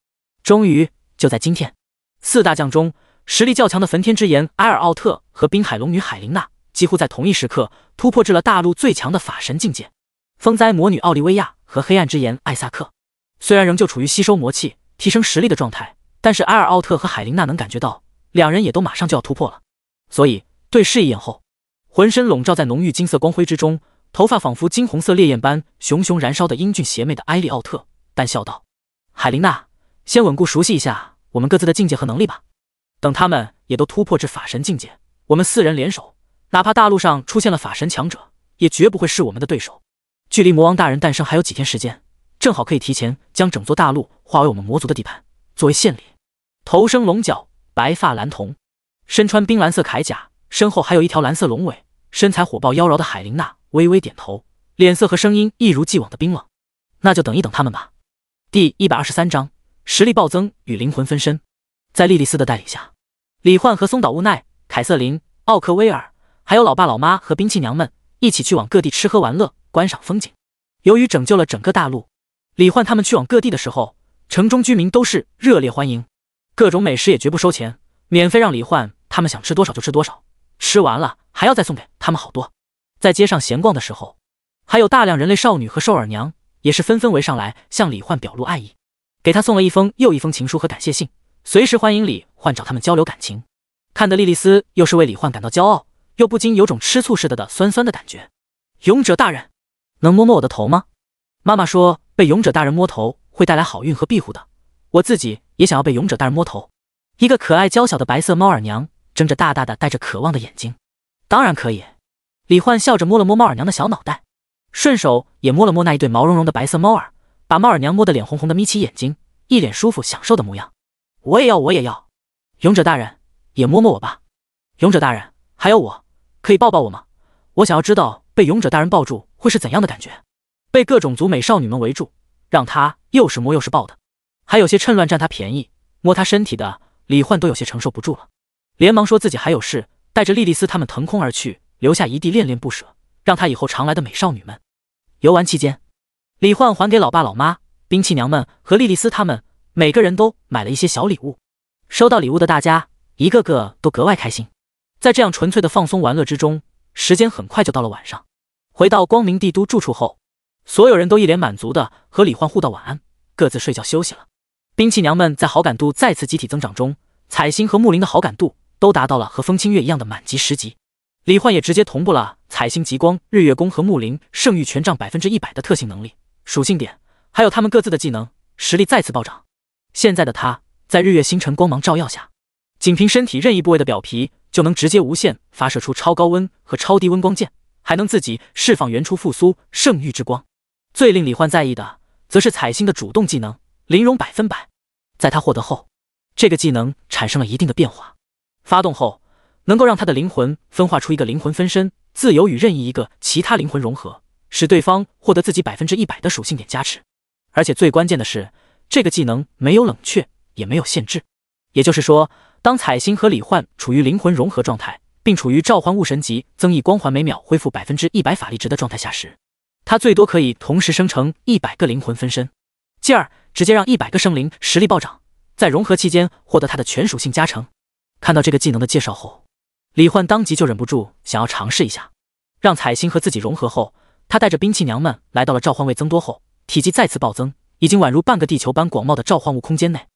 终于，就在今天，四大将中实力较强的焚天之炎埃尔奥特和滨海龙女海琳娜，几乎在同一时刻突破至了大陆最强的法神境界。风灾魔女奥利维亚和黑暗之炎艾萨克虽然仍旧处于吸收魔气、提升实力的状态，但是埃尔奥特和海琳娜能感觉到，两人也都马上就要突破了。所以对视一眼后，浑身笼罩在浓郁金色光辉之中，头发仿佛金红色烈焰般熊熊燃烧的英俊邪魅的埃利奥特淡笑道：“海琳娜，先稳固熟悉一下我们各自的境界和能力吧。等他们也都突破至法神境界，我们四人联手，哪怕大陆上出现了法神强者，也绝不会是我们的对手。距离魔王大人诞生还有几天时间，正好可以提前将整座大陆化为我们魔族的地盘，作为献礼。”头生龙角，白发蓝瞳，身穿冰蓝色铠甲，身后还有一条蓝色龙尾，身材火爆妖娆的海琳娜微微点头，脸色和声音一如既往的冰冷。那就等一等他们吧。第123章，实力暴增与灵魂分身。在莉莉丝的带领下，李焕和松岛无奈、凯瑟琳、奥克威尔，还有老爸老妈和兵器娘们一起去往各地吃喝玩乐，观赏风景。由于拯救了整个大陆，李焕他们去往各地的时候，城中居民都是热烈欢迎，各种美食也绝不收钱，免费让李焕他们想吃多少就吃多少，吃完了还要再送给他们好多。在街上闲逛的时候，还有大量人类少女和兽耳娘也是纷纷围上来向李焕表露爱意，给他送了一封又一封情书和感谢信，随时欢迎李焕找他们交流感情。看得莉莉丝又是为李焕感到骄傲，又不禁有种吃醋似的酸酸的感觉。勇者大人，能摸摸我的头吗？妈妈说被勇者大人摸头会带来好运和庇护的，我自己也想要被勇者大人摸头。一个可爱娇小的白色猫耳娘睁着大大的带着渴望的眼睛。当然可以。李焕笑着摸了摸猫耳娘的小脑袋，顺手也摸了摸那一对毛茸茸的白色猫耳，把猫耳娘摸得脸红红的，眯起眼睛，一脸舒服享受的模样。我也要，我也要。勇者大人，也摸摸我吧。勇者大人，还有我，可以抱抱我吗？我想要知道被勇者大人抱住会是怎样的感觉。被各种族美少女们围住，让他又是摸又是抱的，还有些趁乱占他便宜摸他身体的，李焕都有些承受不住了，连忙说自己还有事，带着莉莉丝他们腾空而去，留下一地恋恋不舍，让他以后常来的美少女们。游玩期间，李焕还给老爸老妈、兵器娘们和莉莉丝他们每个人都买了一些小礼物。收到礼物的大家一个个都格外开心。在这样纯粹的放松玩乐之中，时间很快就到了晚上。回到光明帝都住处后，所有人都一脸满足的和李焕互道晚安，各自睡觉休息了。兵器娘们在好感度再次集体增长中，彩星和木林的好感度都达到了和风清月一样的满级10级。李焕也直接同步了彩星极光、日月宫和木林圣域权杖100%的特性能力、属性点，还有他们各自的技能，实力再次暴涨。现在的他在日月星辰光芒照耀下，仅凭身体任意部位的表皮就能直接无限发射出超高温和超低温光剑，还能自己释放原初复苏圣域之光。最令李焕在意的则是彩星的主动技能灵容100%。在他获得后，这个技能产生了一定的变化，发动后能够让他的灵魂分化出一个灵魂分身，自由与任意一个其他灵魂融合，使对方获得自己100%的属性点加持。而且最关键的是，这个技能没有冷却，也没有限制。也就是说，当彩星和李焕处于灵魂融合状态，并处于召唤物神级增益光环每秒恢复100%法力值的状态下时，他最多可以同时生成100个灵魂分身，继而直接让100个生灵实力暴涨，在融合期间获得他的全属性加成。看到这个技能的介绍后，李焕当即就忍不住想要尝试一下。让彩星和自己融合后，他带着兵器娘们来到了召唤位增多后，体积再次暴增，已经宛如半个地球般广袤的召唤物空间内。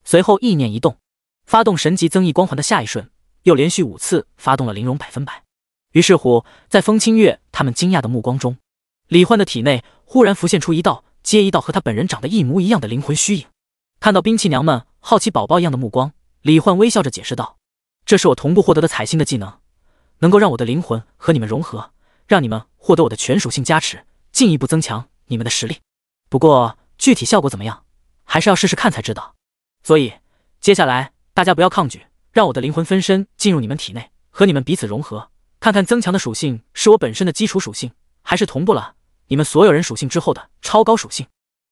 随后意念一动，发动神级增益光环的下一瞬，又连续5次发动了灵容100%。于是乎，在风清月他们惊讶的目光中，李焕的体内忽然浮现出一道接一道和他本人长得一模一样的灵魂虚影。看到兵器娘们好奇宝宝一样的目光，李焕微笑着解释道：“这是我同步获得的彩星的技能，能够让我的灵魂和你们融合，让你们获得我的全属性加持，进一步增强你们的实力。不过具体效果怎么样，还是要试试看才知道。所以接下来大家不要抗拒，让我的灵魂分身进入你们体内，和你们彼此融合，看看增强的属性是我本身的基础属性，还是同步了你们所有人属性之后的超高属性。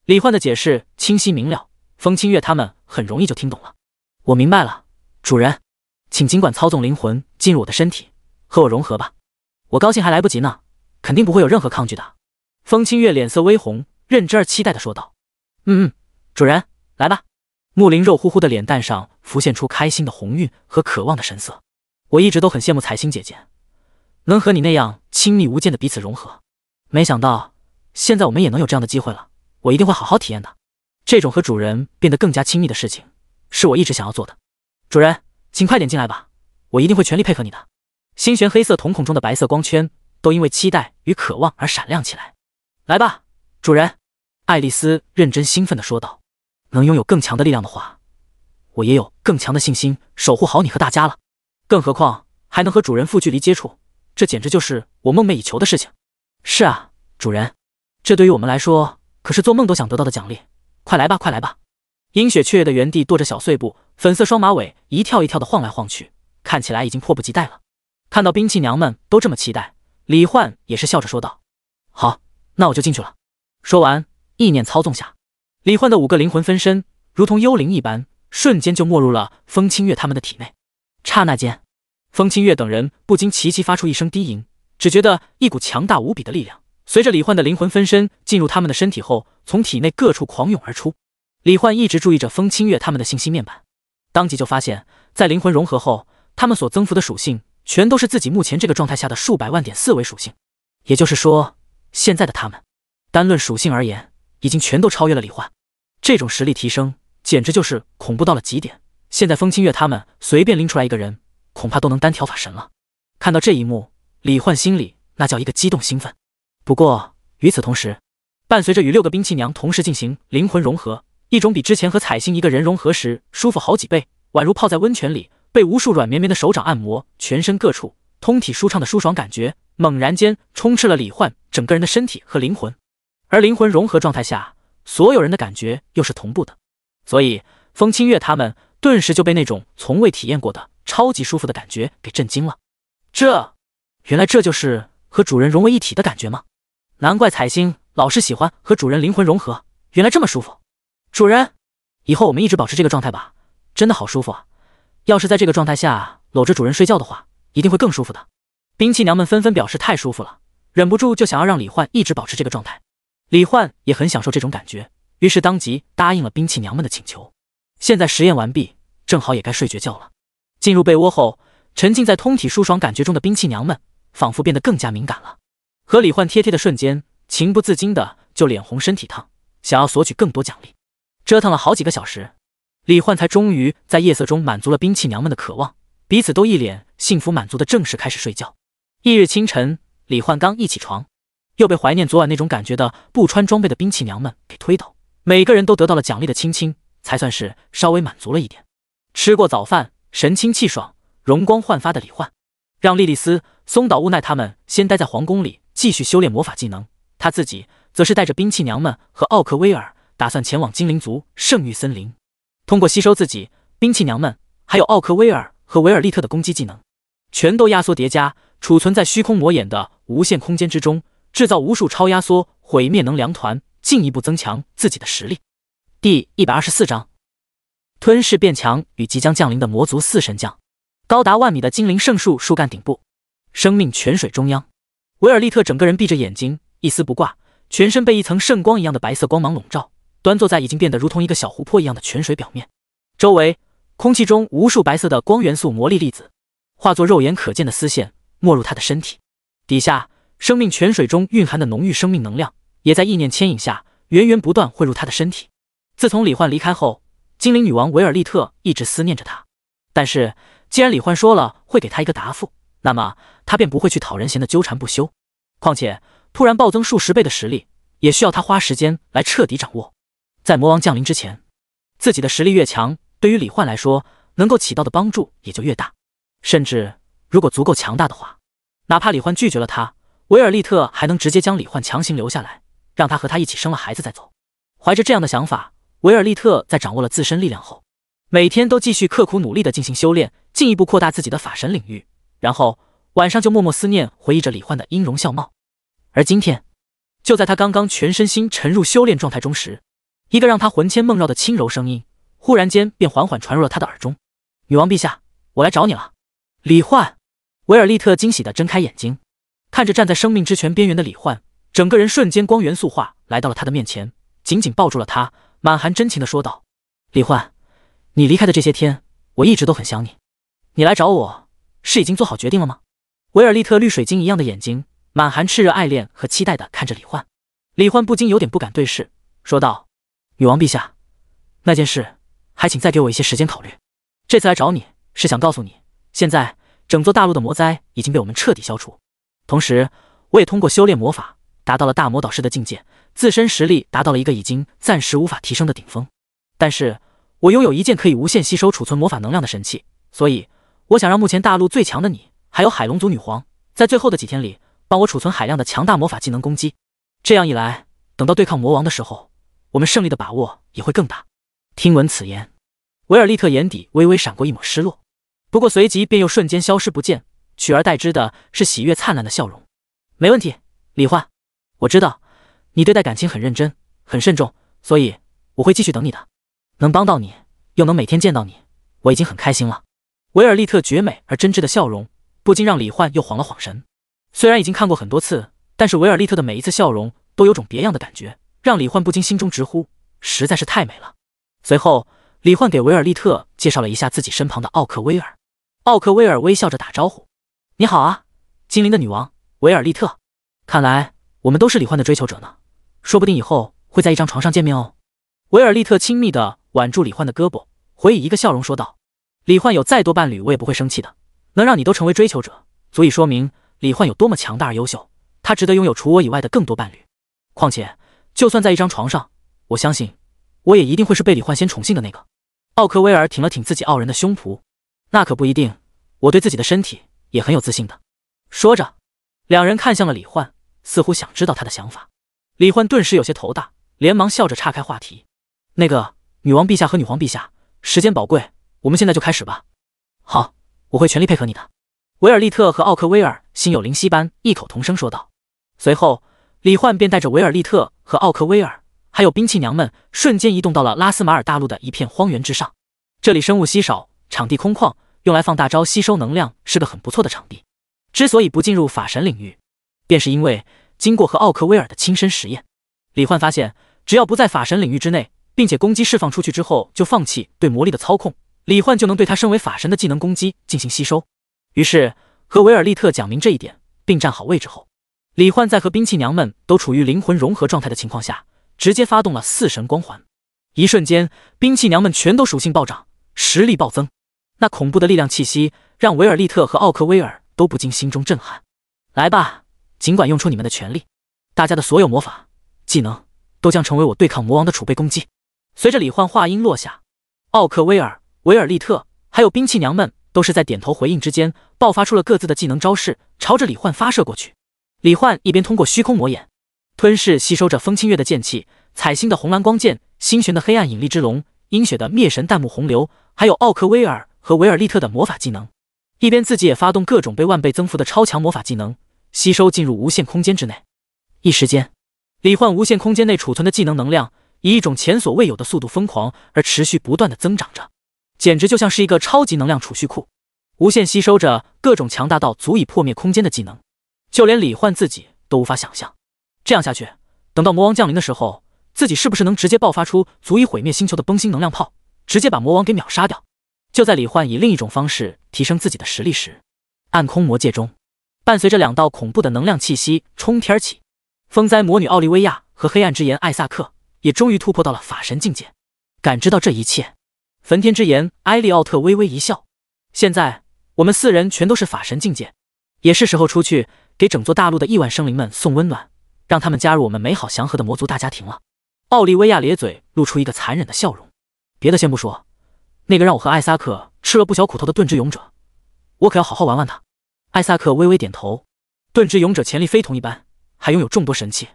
李焕的解释清晰明了，风清月他们很容易就听懂了。我明白了，主人，请尽管操纵灵魂进入我的身体，和我融合吧。我高兴还来不及呢，肯定不会有任何抗拒的。风清月脸色微红，认真而期待地说道：主人，来吧。木林肉乎乎的脸蛋上浮现出开心的红晕和渴望的神色。我一直都很羡慕彩星姐姐，能和你那样亲密无间的彼此融合，没想到现在我们也能有这样的机会了，我一定会好好体验的。这种和主人变得更加亲密的事情，是我一直想要做的。主人，请快点进来吧，我一定会全力配合你的。星玄黑色瞳孔中的白色光圈都因为期待与渴望而闪亮起来。来吧，主人，爱丽丝认真兴奋地说道。能拥有更强的力量的话，我也有更强的信心守护好你和大家了。更何况还能和主人负距离接触，这简直就是我梦寐以求的事情。是啊，主人，这对于我们来说可是做梦都想得到的奖励。快来吧，快来吧！阴雪雀跃的原地跺着小碎步，粉色双马尾一跳一跳的晃来晃去，看起来已经迫不及待了。看到兵器娘们都这么期待，李焕也是笑着说道：好，那我就进去了。说完，意念操纵下，李焕的5个灵魂分身如同幽灵一般，瞬间就没入了风清月他们的体内。刹那间，风清月等人不禁齐齐发出一声低吟，只觉得一股强大无比的力量随着李焕的灵魂分身进入他们的身体后，从体内各处狂涌而出。李焕一直注意着风清月他们的信息面板，当即就发现，在灵魂融合后，他们所增幅的属性全都是自己目前这个状态下的数百万点4维属性。也就是说，现在的他们单论属性而言，已经全都超越了李焕。这种实力提升简直就是恐怖到了极点。现在风清月他们随便拎出来一个人，恐怕都能单挑法神了。看到这一幕，李焕心里那叫一个激动兴奋。不过与此同时，伴随着与6个兵器娘同时进行灵魂融合，一种比之前和彩星一个人融合时舒服好几倍，宛如泡在温泉里，被无数软绵绵的手掌按摩，全身各处通体舒畅的舒爽感觉，猛然间充斥了李焕整个人的身体和灵魂。而灵魂融合状态下，所有人的感觉又是同步的，所以风清月他们顿时就被那种从未体验过的超级舒服的感觉给震惊了。原来这就是和主人融为一体的感觉吗？难怪彩星老是喜欢和主人灵魂融合，原来这么舒服。主人，以后我们一直保持这个状态吧，真的好舒服啊！要是在这个状态下搂着主人睡觉的话，一定会更舒服的。兵器娘们纷纷表示太舒服了，忍不住就想要让李焕一直保持这个状态。李焕也很享受这种感觉，于是当即答应了兵器娘们的请求。现在实验完毕，正好也该睡绝觉了。进入被窝后，沉浸在通体舒爽感觉中的兵器娘们仿佛变得更加敏感了，和李焕贴贴的瞬间，情不自禁的就脸红身体烫，想要索取更多奖励。折腾了好几个小时，李焕才终于在夜色中满足了兵器娘们的渴望，彼此都一脸幸福满足的正式开始睡觉。翌日清晨，李焕刚一起床，又被怀念昨晚那种感觉的不穿装备的兵器娘们给推倒，每个人都得到了奖励的亲亲，才算是稍微满足了一点。吃过早饭，神清气爽，容光焕发的李焕，让莉莉丝、松岛无奈他们先待在皇宫里继续修炼魔法技能，他自己则是带着兵器娘们和奥克威尔，打算前往精灵族圣域森林，通过吸收自己、兵器娘们还有奥克威尔和维尔利特的攻击技能，全都压缩叠加，储存在虚空魔眼的无限空间之中，制造无数超压缩毁灭能量团，进一步增强自己的实力。第124章，吞噬变强与即将降临的魔族4神将。高达万米的精灵圣树树干顶部，生命泉水中央，维尔利特整个人闭着眼睛，一丝不挂，全身被一层圣光一样的白色光芒笼罩，端坐在已经变得如同一个小湖泊一样的泉水表面。周围空气中无数白色的光元素魔力粒子化作肉眼可见的丝线没入他的身体。底下生命泉水中蕴含的浓郁生命能量也在意念牵引下源源不断汇入他的身体。自从李焕离开后，精灵女王维尔利特一直思念着他，但是既然李焕说了会给他一个答复，那么他便不会去讨人嫌的纠缠不休。况且突然暴增数十倍的实力，也需要他花时间来彻底掌握。在魔王降临之前，自己的实力越强，对于李焕来说能够起到的帮助也就越大。甚至如果足够强大的话，哪怕李焕拒绝了他，维尔利特还能直接将李焕强行留下来，让他和他一起生了孩子再走。怀着这样的想法，维尔利特在掌握了自身力量后，每天都继续刻苦努力地进行修炼，进一步扩大自己的法神领域，然后晚上就默默思念，回忆着李焕的音容笑貌。而今天，就在他刚刚全身心沉入修炼状态中时，一个让他魂牵梦绕的轻柔声音忽然间便缓缓传入了他的耳中：“女王陛下，我来找你了。”李焕。维尔利特惊喜地睁开眼睛，看着站在生命之泉边缘的李焕，整个人瞬间光元素化，来到了他的面前，紧紧抱住了他，满含真情地说道：“李焕，你离开的这些天，我一直都很想你。你来找我，是已经做好决定了吗？”维尔利特绿水晶一样的眼睛，满含炽热爱恋和期待地看着李焕。李焕不禁有点不敢对视，说道：“女王陛下，那件事还请再给我一些时间考虑。这次来找你，是想告诉你，现在整座大陆的魔灾已经被我们彻底消除，同时我也通过修炼魔法达到了大魔导师的境界，自身实力达到了一个已经暂时无法提升的顶峰。但是我拥有一件可以无限吸收储存魔法能量的神器，所以我想让目前大陆最强的你，还有海龙族女皇，在最后的几天里帮我储存海量的强大魔法技能攻击。这样一来，等到对抗魔王的时候，我们胜利的把握也会更大。”听闻此言，维尔利特眼底微微闪过一抹失落，不过随即便又瞬间消失不见，取而代之的是喜悦灿烂的笑容。“没问题，李焕，我知道你对待感情很认真，很慎重，所以我会继续等你的。能帮到你，又能每天见到你，我已经很开心了。”维尔利特绝美而真挚的笑容，不禁让李焕又晃了晃神。虽然已经看过很多次，但是维尔利特的每一次笑容都有种别样的感觉，让李焕不禁心中直呼，实在是太美了。随后，李焕给维尔利特介绍了一下自己身旁的奥克威尔。奥克威尔微笑着打招呼：“你好啊，精灵的女王，维尔利特。看来我们都是李焕的追求者呢，说不定以后会在一张床上见面哦。”维尔利特亲密地挽住李焕的胳膊，回以一个笑容说道：“李焕有再多伴侣我也不会生气的，能让你都成为追求者，足以说明李焕有多么强大而优秀，他值得拥有除我以外的更多伴侣。况且，就算在一张床上，我相信我也一定会是被李焕先宠幸的那个。”奥克威尔挺了挺自己傲人的胸脯：“那可不一定，我对自己的身体也很有自信的。”说着，两人看向了李焕，似乎想知道他的想法。李焕顿时有些头大，连忙笑着岔开话题：“那个，女王陛下和女皇陛下，时间宝贵，我们现在就开始吧。”“好，我会全力配合你的。”维尔利特和奥克威尔心有灵犀般异口同声说道。随后，李焕便带着维尔利特和奥克威尔还有兵器娘们瞬间移动到了拉斯马尔大陆的一片荒原之上。这里生物稀少，场地空旷，用来放大招吸收能量是个很不错的场地。之所以不进入法神领域，便是因为经过和奥克威尔的亲身实验，李焕发现只要不在法神领域之内，并且攻击释放出去之后就放弃对魔力的操控，李焕就能对他身为法神的技能攻击进行吸收。于是和维尔利特讲明这一点，并站好位置后，李焕在和兵器娘们都处于灵魂融合状态的情况下，直接发动了四神光环。一瞬间，兵器娘们全都属性暴涨，实力暴增。那恐怖的力量气息让维尔利特和奥克威尔都不禁心中震撼。来吧，尽管用出你们的全力，大家的所有魔法技能都将成为我对抗魔王的储备攻击。随着李焕话音落下，奥克威尔、维尔利特还有兵器娘们都是在点头回应之间爆发出了各自的技能招式，朝着李焕发射过去。李焕一边通过虚空魔眼吞噬吸收着风清月的剑气、彩星的红蓝光剑、星璇的黑暗引力之龙、鹰雪的灭神弹幕洪流，还有奥克威尔和维尔利特的魔法技能，一边自己也发动各种被万倍增幅的超强魔法技能，吸收进入无限空间之内。一时间，李焕无限空间内储存的技能能量以一种前所未有的速度疯狂而持续不断的增长着，简直就像是一个超级能量储蓄库，无限吸收着各种强大到足以破灭空间的技能。就连李焕自己都无法想象，这样下去，等到魔王降临的时候，自己是不是能直接爆发出足以毁灭星球的崩星能量炮，直接把魔王给秒杀掉。就在李焕以另一种方式提升自己的实力时，暗空魔界中伴随着两道恐怖的能量气息冲天起，风灾魔女奥利维亚和黑暗之炎艾萨克也终于突破到了法神境界。感知到这一切，焚天之炎埃利奥特微微一笑：“现在我们四人全都是法神境界，也是时候出去给整座大陆的亿万生灵们送温暖，让他们加入我们美好祥和的魔族大家庭了。”奥利维亚咧嘴露出一个残忍的笑容：“别的先不说，那个让我和艾萨克吃了不小苦头的盾之勇者，我可要好好玩玩他。”艾萨克微微点头，盾之勇者潜力非同一般，还拥有众多神器，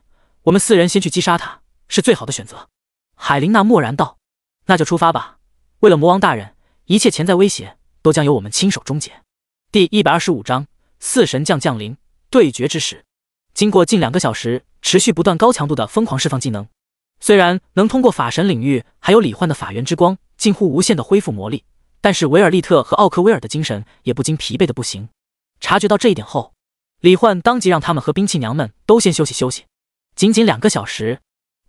我们4人先去击杀他是最好的选择。海琳娜默然道：“那就出发吧。为了魔王大人，一切潜在威胁都将由我们亲手终结。”第125章4神将降临，对决之时。经过近2个小时持续不断高强度的疯狂释放技能，虽然能通过法神领域还有李焕的法源之光近乎无限的恢复魔力，但是维尔利特和奥克威尔的精神也不禁疲惫的不行。察觉到这一点后，李焕当即让他们和兵器娘们都先休息休息。仅仅2个小时，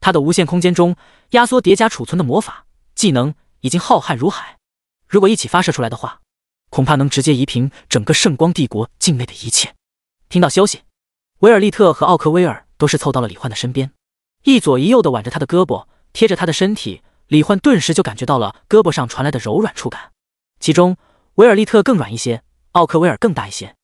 他的无限空间中压缩叠加储存的魔法技能已经浩瀚如海，如果一起发射出来的话，恐怕能直接夷平整个圣光帝国境内的一切。听到休息，维尔利特和奥克威尔都是凑到了李焕的身边，一左一右的挽着他的胳膊，贴着他的身体。李焕顿时就感觉到了胳膊上传来的柔软触感，其中维尔利特更软一些，奥克威尔更大一些。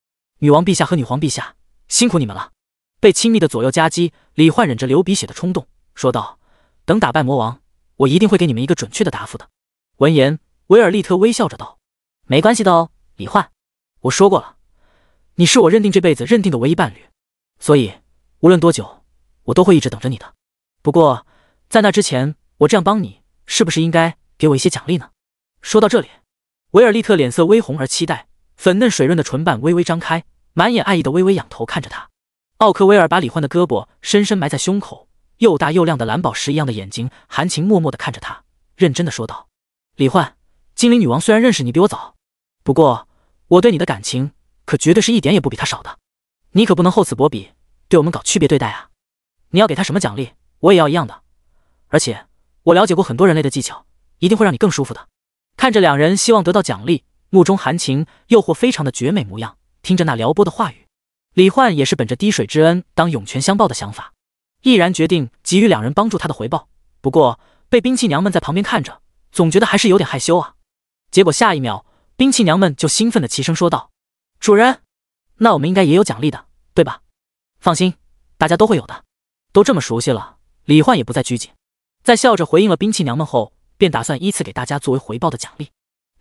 女王陛下和女皇陛下，辛苦你们了。被亲密的左右夹击，李焕忍着流鼻血的冲动说道：“等打败魔王，我一定会给你们一个准确的答复的。”闻言，维尔利特微笑着道：“没关系的哦，李焕，我说过了，你是我认定这辈子认定的唯一伴侣，所以无论多久，我都会一直等着你的。不过在那之前，我这样帮你，是不是应该给我一些奖励呢？”说到这里，维尔利特脸色微红而期待，粉嫩水润的唇瓣微微张开，满眼爱意的微微仰头看着他。奥克威尔把李焕的胳膊深深埋在胸口，又大又亮的蓝宝石一样的眼睛含情脉脉地看着他，认真地说道：“李焕，精灵女王虽然认识你比我早，不过我对你的感情可绝对是一点也不比她少的。你可不能厚此薄彼，对我们搞区别对待啊！你要给她什么奖励，我也要一样的。而且我了解过很多人类的技巧，一定会让你更舒服的。”看着2人希望得到奖励，目中含情，诱惑非常的绝美模样，听着那撩拨的话语，李焕也是本着滴水之恩当涌泉相报的想法，毅然决定给予2人帮助他的回报。不过被兵器娘们在旁边看着，总觉得还是有点害羞啊。结果下一秒，兵器娘们就兴奋的齐声说道：“主人，那我们应该也有奖励的，对吧？”“放心，大家都会有的。”都这么熟悉了，李焕也不再拘谨，在笑着回应了兵器娘们后，便打算依次给大家作为回报的奖励。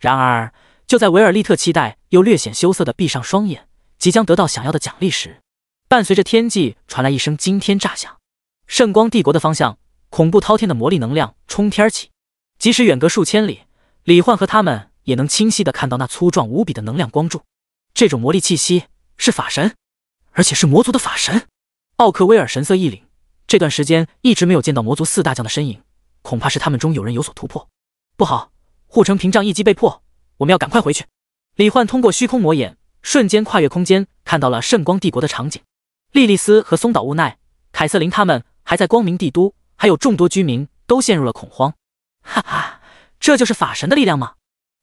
然而就在维尔利特期待又略显羞涩的闭上双眼，即将得到想要的奖励时，伴随着天际传来一声惊天炸响，圣光帝国的方向恐怖滔天的魔力能量冲天起，即使远隔数千里，李焕和他们也能清晰地看到那粗壮无比的能量光柱。这种魔力气息是法神，而且是魔族的法神。奥克威尔神色一凛，这段时间一直没有见到魔族4大将的身影，恐怕是他们中有人有所突破。不好，护城屏障一击被破，我们要赶快回去。李焕通过虚空魔眼瞬间跨越空间，看到了圣光帝国的场景。莉莉丝和松岛无奈、凯瑟琳他们还在光明帝都，还有众多居民都陷入了恐慌。哈哈，这就是法神的力量吗？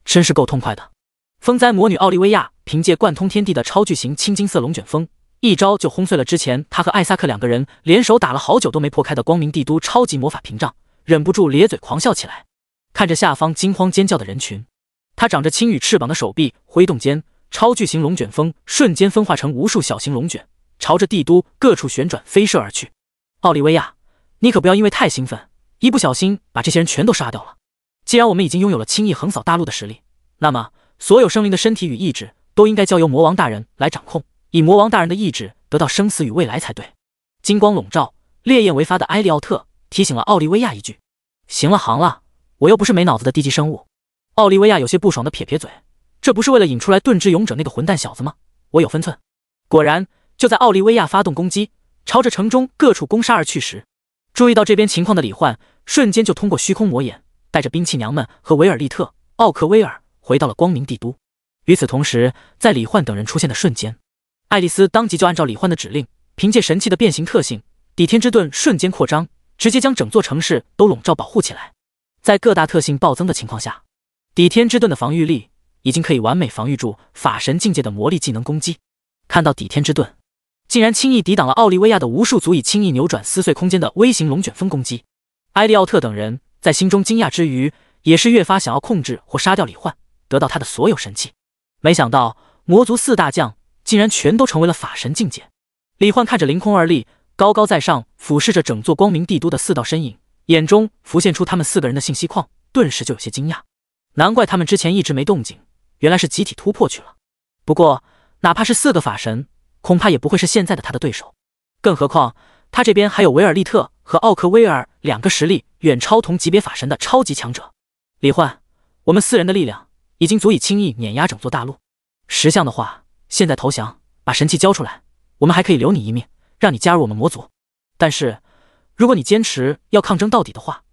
真是够痛快的。风灾魔女奥利维亚凭借贯通天地的超巨型青金色龙卷风，一招就轰碎了之前他和艾萨克2个人联手打了好久都没破开的光明帝都超级魔法屏障，忍不住咧嘴狂笑起来。看着下方惊慌尖叫的人群，他长着青羽翅膀的手臂挥动间，超巨型龙卷风瞬间分化成无数小型龙卷，朝着帝都各处旋转飞射而去。奥利维亚，你可不要因为太兴奋，一不小心把这些人全都杀掉了。既然我们已经拥有了轻易横扫大陆的实力，那么所有生灵的身体与意志都应该交由魔王大人来掌控，以魔王大人的意志得到生死与未来才对。金光笼罩，烈焰为发的埃利奥特提醒了奥利维亚一句：“行了行了，我又不是没脑子的低级生物。”奥利维亚有些不爽的撇撇嘴，这不是为了引出来盾之勇者那个混蛋小子吗？我有分寸。果然，就在奥利维亚发动攻击，朝着城中各处攻杀而去时，注意到这边情况的李焕瞬间就通过虚空魔眼，带着兵器娘们和维尔利特、奥克威尔回到了光明帝都。与此同时，在李焕等人出现的瞬间，爱丽丝当即就按照李焕的指令，凭借神器的变形特性，抵天之盾瞬间扩张，直接将整座城市都笼罩保护起来。在各大特性暴增的情况下，抵天之盾的防御力已经可以完美防御住法神境界的魔力技能攻击。看到抵天之盾竟然轻易抵挡了奥利维亚的无数足以轻易扭转撕碎空间的微型龙卷风攻击，埃利奥特等人在心中惊讶之余，也是越发想要控制或杀掉李焕，得到他的所有神器。没想到魔族4大将竟然全都成为了法神境界。李焕看着凌空而立，高高在上俯视着整座光明帝都的4道身影，眼中浮现出他们4个人的信息框，顿时就有些惊讶。难怪他们之前一直没动静，原来是集体突破去了。不过哪怕是4个法神，恐怕也不会是现在的他的对手。更何况他这边还有维尔利特和奥克威尔两个实力远超同级别法神的超级强者。李焕，我们4人的力量已经足以轻易碾压整座大陆。识相的话，现在投降，把神器交出来，我们还可以留你一命，让你加入我们魔族。但是，如果你坚持要抗争到底的话，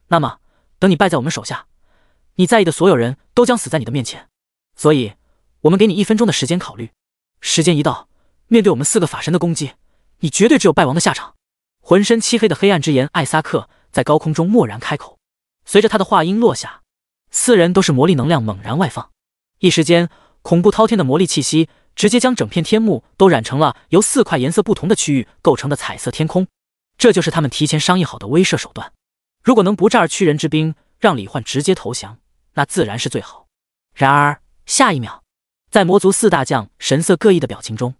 那么等你败在我们手下，你在意的所有人都将死在你的面前。所以，我们给你1分钟的时间考虑。时间一到，面对我们4个法神的攻击，你绝对只有败亡的下场。浑身漆黑的黑暗之炎艾萨克在高空中蓦然开口，随着他的话音落下，4人都是魔力能量猛然外放，一时间，恐怖滔天的魔力气息直接将整片天幕都染成了由4块颜色不同的区域构成的彩色天空。这就是他们提前商议好的威慑手段。如果能不战而屈人之兵，让李焕直接投降，那自然是最好。然而下一秒，在魔族4大将神色各异的表情中，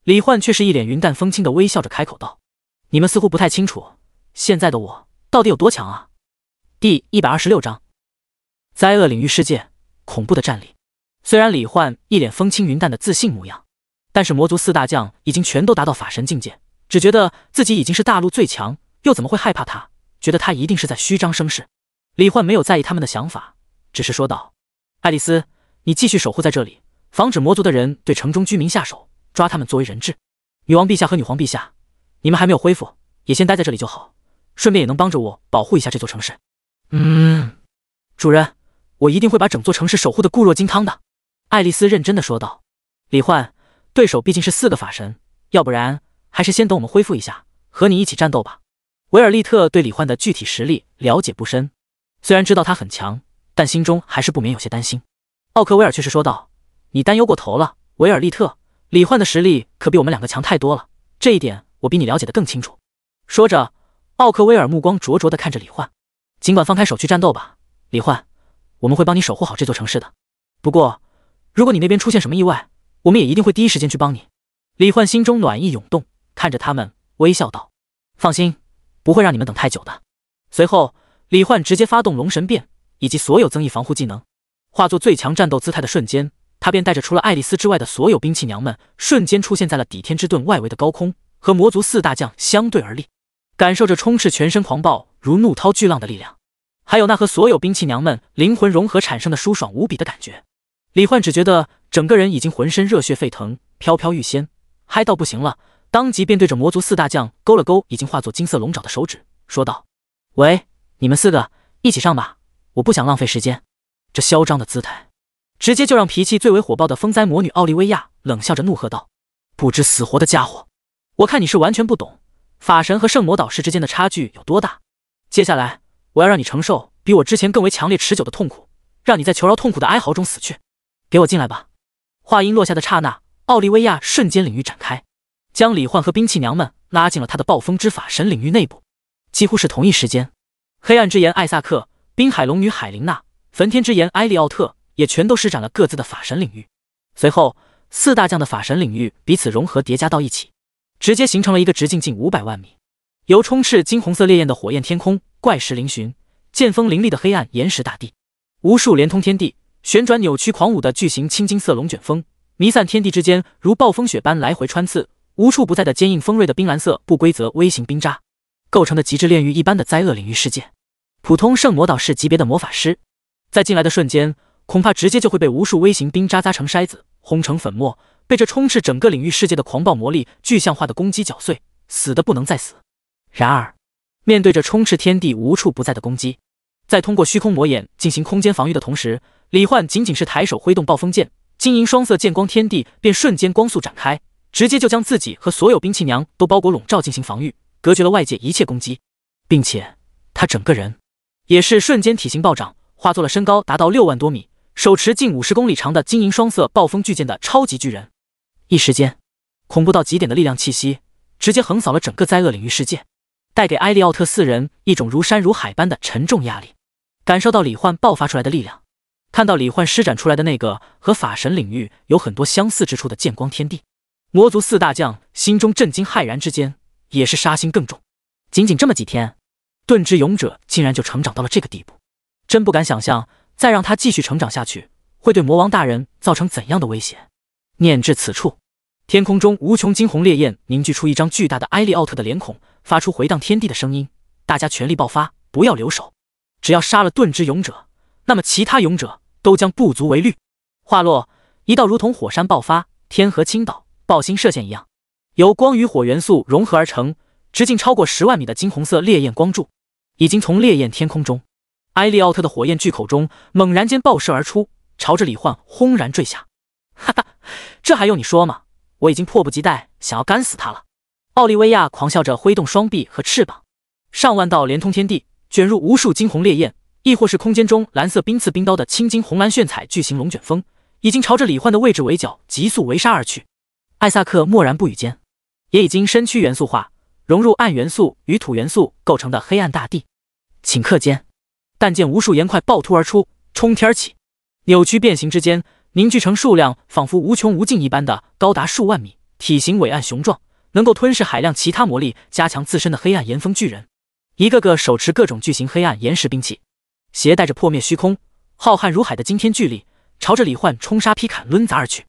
李焕却是一脸云淡风轻的微笑着开口道：“你们似乎不太清楚，现在的我到底有多强啊！”第126章，灾厄领域世界，恐怖的战力。虽然李焕一脸风轻云淡的自信模样，但是魔族4大将已经全都达到法神境界，只觉得自己已经是大陆最强，又怎么会害怕他？觉得他一定是在虚张声势。李焕没有在意他们的想法，只是说道：“爱丽丝，你继续守护在这里，防止魔族的人对城中居民下手，抓他们作为人质。女王陛下和女皇陛下，你们还没有恢复，也先待在这里就好，顺便也能帮着我保护一下这座城市。”主人，我一定会把整座城市守护得固若金汤的。爱丽丝认真的说道。李焕，对手毕竟是4个法神，要不然还是先等我们恢复一下，和你一起战斗吧。维尔利特对李焕的具体实力了解不深，虽然知道他很强，但心中还是不免有些担心。奥克威尔却是说道：“你担忧过头了，维尔利特，李焕的实力可比我们2个强太多了，这一点我比你了解得更清楚。”说着，奥克威尔目光灼灼地看着李焕：“尽管放开手去战斗吧，李焕，我们会帮你守护好这座城市的。不过，如果你那边出现什么意外，我们也一定会第一时间去帮你。”李焕心中暖意涌动，看着他们微笑道：“放心，不会让你们等太久的。”随后，李焕直接发动龙神变以及所有增益防护技能，化作最强战斗姿态的瞬间，他便带着除了爱丽丝之外的所有兵器娘们，瞬间出现在了抵天之盾外围的高空，和魔族4大将相对而立，感受着充斥全身狂暴如怒涛巨浪的力量，还有那和所有兵器娘们灵魂融合产生的舒爽无比的感觉。李焕只觉得整个人已经浑身热血沸腾，飘飘欲仙，嗨到不行了，当即便对着魔族4大将勾了勾已经化作金色龙爪的手指，说道：“喂，你们4个一起上吧，我不想浪费时间。”这嚣张的姿态直接就让脾气最为火爆的风灾魔女奥利维亚冷笑着怒喝道：“不知死活的家伙，我看你是完全不懂法神和圣魔导师之间的差距有多大。接下来我要让你承受比我之前更为强烈持久的痛苦，让你在求饶痛苦的哀嚎中死去。给我进来吧！”话音落下的刹那，奥利维亚瞬间领域展开，将李焕和兵器娘们拉进了他的暴风之法神领域内部。几乎是同一时间，黑暗之炎艾萨克、冰海龙女海琳娜、焚天之炎埃利奥特也全都施展了各自的法神领域。随后，4大将的法神领域彼此融合叠加到一起，直接形成了一个直径近500万米，由充斥金红色烈焰的火焰天空、怪石嶙峋、剑锋凌厉的黑暗岩石大地，无数连通天地、旋转扭曲狂舞的巨型青金色龙卷风，弥散天地之间如暴风雪般来回穿刺，无处不在的坚硬锋锐的冰蓝色不规则微型冰渣，构成的极致炼狱一般的灾厄领域世界。普通圣魔导士级别的魔法师在进来的瞬间，恐怕直接就会被无数微型冰渣砸成筛子，轰成粉末，被这充斥整个领域世界的狂暴魔力具象化的攻击搅碎，死的不能再死。然而面对着充斥天地无处不在的攻击，在通过虚空魔眼进行空间防御的同时，李焕仅仅是抬手挥动暴风剑，金银双色剑光天地便瞬间光速展开，直接就将自己和所有兵器娘都包裹笼罩进行防御，隔绝了外界一切攻击，并且他整个人也是瞬间体型暴涨，化作了身高达到6万多米，手持近50公里长的金银双色暴风巨剑的超级巨人。一时间，恐怖到极点的力量气息直接横扫了整个灾厄领域世界，带给埃利奥特4人一种如山如海般的沉重压力。感受到李焕爆发出来的力量，看到李焕施展出来的那个和法神领域有很多相似之处的剑光天地，魔族4大将心中震惊骇然之间，也是杀心更重。仅仅这么几天，盾之勇者竟然就成长到了这个地步，真不敢想象再让他继续成长下去会对魔王大人造成怎样的威胁。念至此处，天空中无穷惊鸿烈焰凝聚出一张巨大的埃利奥特的脸孔，发出回荡天地的声音。大家全力爆发，不要留手，只要杀了盾之勇者，那么其他勇者都将不足为虑。话落，一道如同火山爆发、天河倾倒、爆星射线一样，由光与火元素融合而成，直径超过10万米的金红色烈焰光柱，已经从烈焰天空中埃利奥特的火焰巨口中猛然间爆射而出，朝着李焕轰然坠下。哈哈，这还用你说吗？我已经迫不及待想要干死他了。奥利维亚狂笑着挥动双臂和翅膀，上万道连通天地，卷入无数惊鸿烈焰，亦或是空间中蓝色冰刺冰刀的青金红蓝炫彩巨型龙卷风，已经朝着李焕的位置围剿急速围杀而去。艾萨克默然不语间，也已经身躯元素化，融入暗元素与土元素构成的黑暗大地。顷刻间，但见无数岩块暴突而出，冲天起，扭曲变形之间，凝聚成数量仿佛无穷无尽一般的高达数万米、体型伟岸雄壮、能够吞噬海量其他魔力、加强自身的黑暗岩峰巨人，一个个手持各种巨型黑暗岩石兵器，携带着破灭虚空、浩瀚如海的惊天巨力，朝着李焕冲杀劈砍抡砸而去。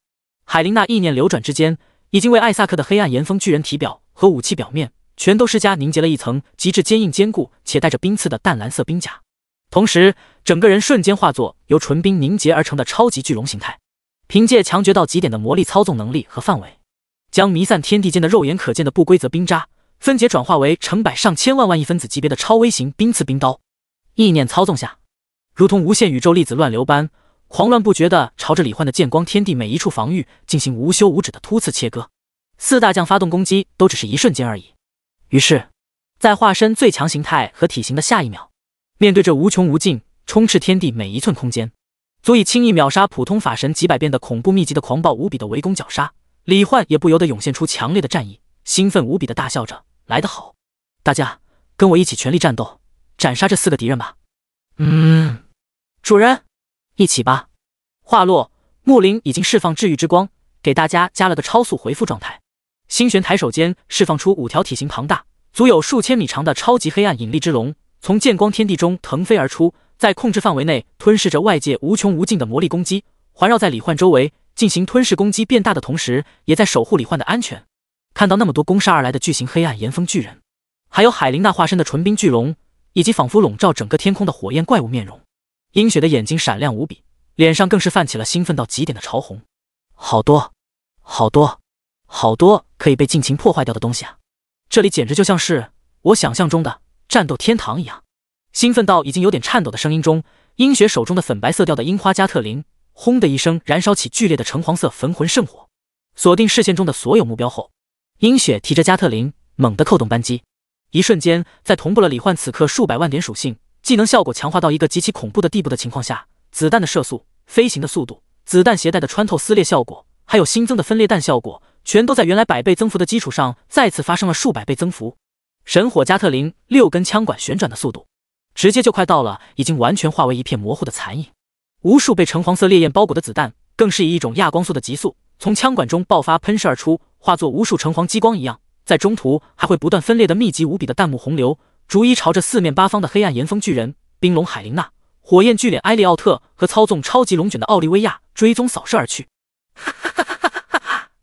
海琳娜意念流转之间，已经为艾萨克的黑暗岩峰巨人体表和武器表面全都施加凝结了一层极致坚硬坚固且带着冰刺的淡蓝色冰甲，同时整个人瞬间化作由纯冰凝结而成的超级巨龙形态，凭借强绝到极点的魔力操纵能力和范围，将弥散天地间的肉眼可见的不规则冰渣分解转化为成百上千万万亿分子级别的超微型冰刺冰刀。意念操纵下，如同无限宇宙粒子乱流般狂乱不绝地朝着李焕的剑光天地每一处防御进行无休无止的突刺切割。四大将发动攻击都只是一瞬间而已。于是在化身最强形态和体型的下一秒，面对着无穷无尽充斥天地每一寸空间，足以轻易秒杀普通法神几百遍的恐怖密集的狂暴无比的围攻绞杀，李焕也不由得涌现出强烈的战意，兴奋无比的大笑着，来得好，大家跟我一起全力战斗，斩杀这4个敌人吧。主人，一起吧。话落，木林已经释放治愈之光，给大家加了个超速回复状态。星璇抬手间释放出5条体型庞大、足有数千米长的超级黑暗引力之龙，从剑光天地中腾飞而出，在控制范围内吞噬着外界无穷无尽的魔力攻击，环绕在李焕周围进行吞噬攻击变大的同时，也在守护李焕的安全。看到那么多攻杀而来的巨型黑暗岩峰巨人，还有海琳娜化身的纯冰巨龙，以及仿佛笼罩整个天空的火焰怪物面容，鹰雪的眼睛闪亮无比，脸上更是泛起了兴奋到极点的潮红。好多好多好多可以被尽情破坏掉的东西啊！这里简直就像是我想象中的战斗天堂一样。兴奋到已经有点颤抖的声音中，鹰雪手中的粉白色调的樱花加特林轰的一声燃烧起剧烈的橙黄色焚魂圣火，锁定视线中的所有目标后，鹰雪提着加特林猛地扣动扳机，一瞬间在同步了李焕此刻数百万点属性技能效果强化到一个极其恐怖的地步的情况下，子弹的射速、飞行的速度、子弹携带的穿透撕裂效果，还有新增的分裂弹效果，全都在原来100倍增幅的基础上再次发生了数百倍增幅。神火加特林6根枪管旋转的速度，直接就快到了已经完全化为一片模糊的残影。无数被橙黄色烈焰包裹的子弹，更是以一种亚光速的急速从枪管中爆发喷射而出，化作无数橙黄激光一样，在中途还会不断分裂的密集无比的弹幕洪流，逐一朝着四面八方的黑暗岩峰巨人、冰龙海琳娜、火焰巨脸埃利奥特和操纵超级龙卷的奥利维亚追踪扫射而去。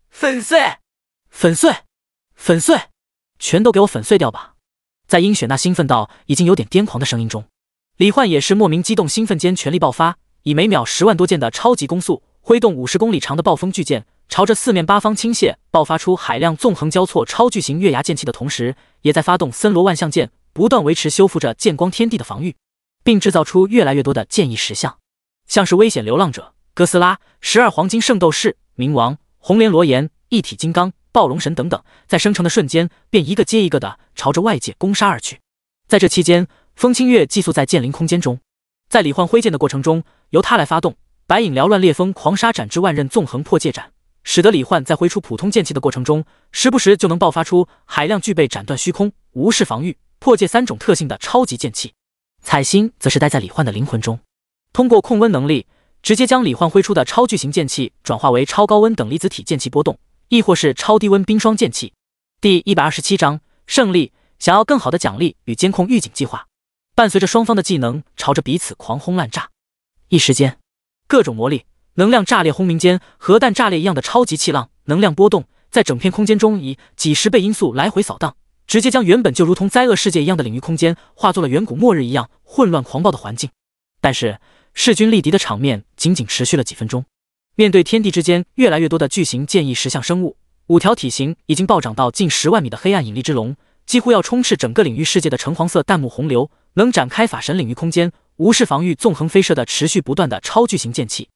粉碎！粉碎！粉碎！全都给我粉碎掉吧！在鹰雪那兴奋到已经有点癫狂的声音中，李焕也是莫名激动兴奋间全力爆发，以每秒10万多箭的超级攻速，挥动50公里长的暴风巨剑，朝着四面八方倾泻，爆发出海量纵横交错超巨型月牙剑气的同时，也在发动森罗万象剑，不断维持修复着剑光天地的防御，并制造出越来越多的剑意石像，像是危险流浪者、哥斯拉、12黄金圣斗士、冥王、红莲罗岩、一体金刚、暴龙神等等，在生成的瞬间便一个接一个的朝着外界攻杀而去。在这期间，风清月寄宿在剑灵空间中，在李焕挥剑的过程中，由他来发动白影缭乱烈风狂杀斩之万刃纵横破戒斩，使得李焕在挥出普通剑气的过程中，时不时就能爆发出海量具备斩断虚空、无视防御、破戒3种特性的超级剑气。彩星则是待在李焕的灵魂中，通过控温能力，直接将李焕挥出的超巨型剑气转化为超高温等离子体剑气波动，亦或是超低温冰霜剑气。第127章胜利，想要更好的奖励与监控预警计划。伴随着双方的技能朝着彼此狂轰滥炸，一时间，各种魔力、能量炸裂轰鸣间，核弹炸裂一样的超级气浪、能量波动，在整片空间中以几十倍音速来回扫荡，直接将原本就如同灾厄世界一样的领域空间化作了远古末日一样混乱狂暴的环境。但是势均力敌的场面仅仅持续了几分钟。面对天地之间越来越多的巨型剑翼石像生物，5条体型已经暴涨到近10万米的黑暗引力之龙，几乎要充斥整个领域世界的橙黄色弹幕洪流，能展开法神领域空间，无视防御纵横飞射的持续不断的超巨型剑气。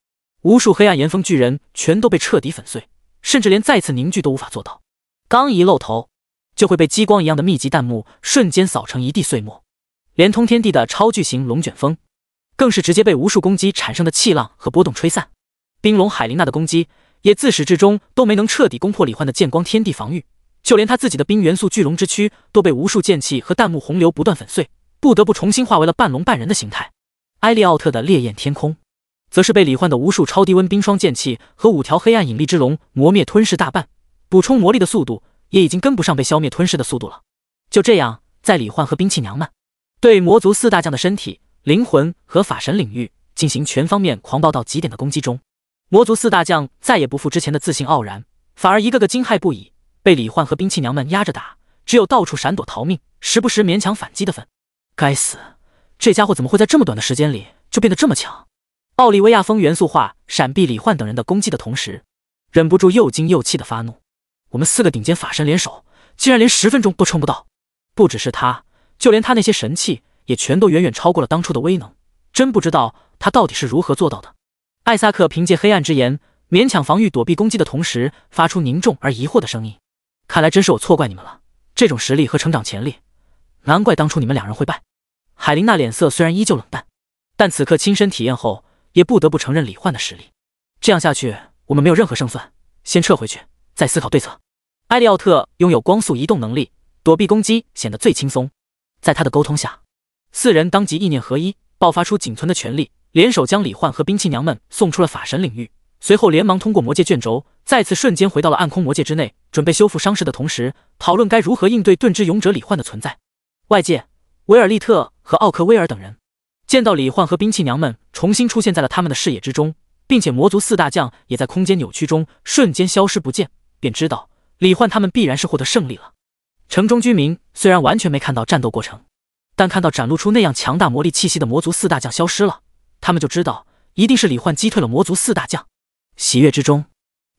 无数黑暗岩峰巨人全都被彻底粉碎，甚至连再次凝聚都无法做到。刚一露头，就会被激光一样的密集弹幕瞬间扫成一地碎末。连通天地的超巨型龙卷风，更是直接被无数攻击产生的气浪和波动吹散。冰龙海琳娜的攻击也自始至终都没能彻底攻破李焕的剑光天地防御，就连他自己的冰元素巨龙之躯都被无数剑气和弹幕洪流不断粉碎，不得不重新化为了半龙半人的形态。埃利奥特的烈焰天空则是被李焕的无数超低温冰霜剑气和5条黑暗引力之龙磨灭吞噬大半，补充魔力的速度也已经跟不上被消灭吞噬的速度了。就这样，在李焕和兵器娘们对魔族4大将的身体、灵魂和法神领域进行全方面狂暴到极点的攻击中，魔族4大将再也不复之前的自信傲然，反而一个个惊骇不已，被李焕和兵器娘们压着打，只有到处闪躲逃命，时不时勉强反击的份。该死，这家伙怎么会在这么短的时间里就变得这么强？奥利维亚风元素化闪避李焕等人的攻击的同时，忍不住又惊又气的发怒。我们4个顶尖法神联手，竟然连10分钟都撑不到。不只是他，就连他那些神器也全都远远超过了当初的威能，真不知道他到底是如何做到的。艾萨克凭借黑暗之炎勉强防御躲避攻击的同时，发出凝重而疑惑的声音。看来真是我错怪你们了，这种实力和成长潜力，难怪当初你们2人会败。海琳娜脸色虽然依旧冷淡，但此刻亲身体验后，也不得不承认李焕的实力。这样下去，我们没有任何胜算，先撤回去，再思考对策。埃利奥特拥有光速移动能力，躲避攻击显得最轻松。在他的沟通下，4人当即意念合一，爆发出仅存的全力，联手将李焕和兵器娘们送出了法神领域。随后连忙通过魔界卷轴，再次瞬间回到了暗空魔界之内，准备修复伤势的同时，讨论该如何应对盾之勇者李焕的存在。外界，维尔利特和奥克威尔等人见到李焕和兵器娘们重新出现在了他们的视野之中，并且魔族4大将也在空间扭曲中瞬间消失不见，便知道李焕他们必然是获得胜利了。城中居民虽然完全没看到战斗过程，但看到展露出那样强大魔力气息的魔族4大将消失了，他们就知道一定是李焕击退了魔族4大将。喜悦之中，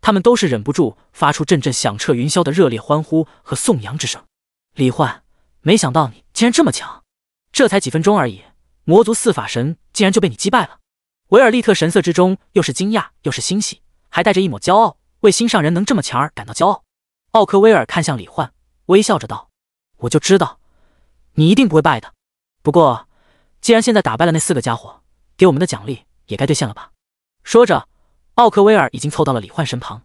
他们都是忍不住发出阵阵响彻云霄的热烈欢呼和颂扬之声。李焕，没想到你竟然这么强，这才几分钟而已，魔族4法神竟然就被你击败了。维尔利特神色之中又是惊讶又是欣喜，还带着一抹骄傲，为心上人能这么强而感到骄傲。奥克威尔看向李焕，微笑着道：我就知道你一定不会败的，不过既然现在打败了那4个家伙，给我们的奖励也该兑现了吧。说着，奥克威尔已经凑到了李焕身旁，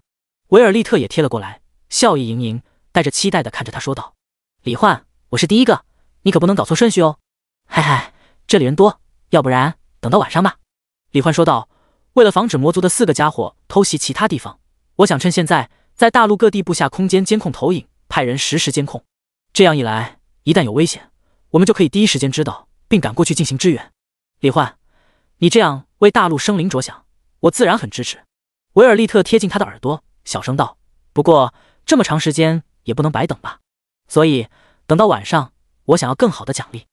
维尔利特也贴了过来，笑意盈盈，带着期待地看着他说道：李焕，我是第一个，你可不能搞错顺序哦。嗨嗨，这里人多，要不然等到晚上吧。李焕说道：为了防止魔族的4个家伙偷袭其他地方，我想趁现在在大陆各地布下空间监控投影，派人实时监控，这样一来，一旦有危险，我们就可以第一时间知道，并赶过去进行支援。李焕，你这样为大陆生灵着想，我自然很支持。维尔利特贴近他的耳朵，小声道：不过这么长时间也不能白等吧，所以等到晚上，我想要更好的奖励。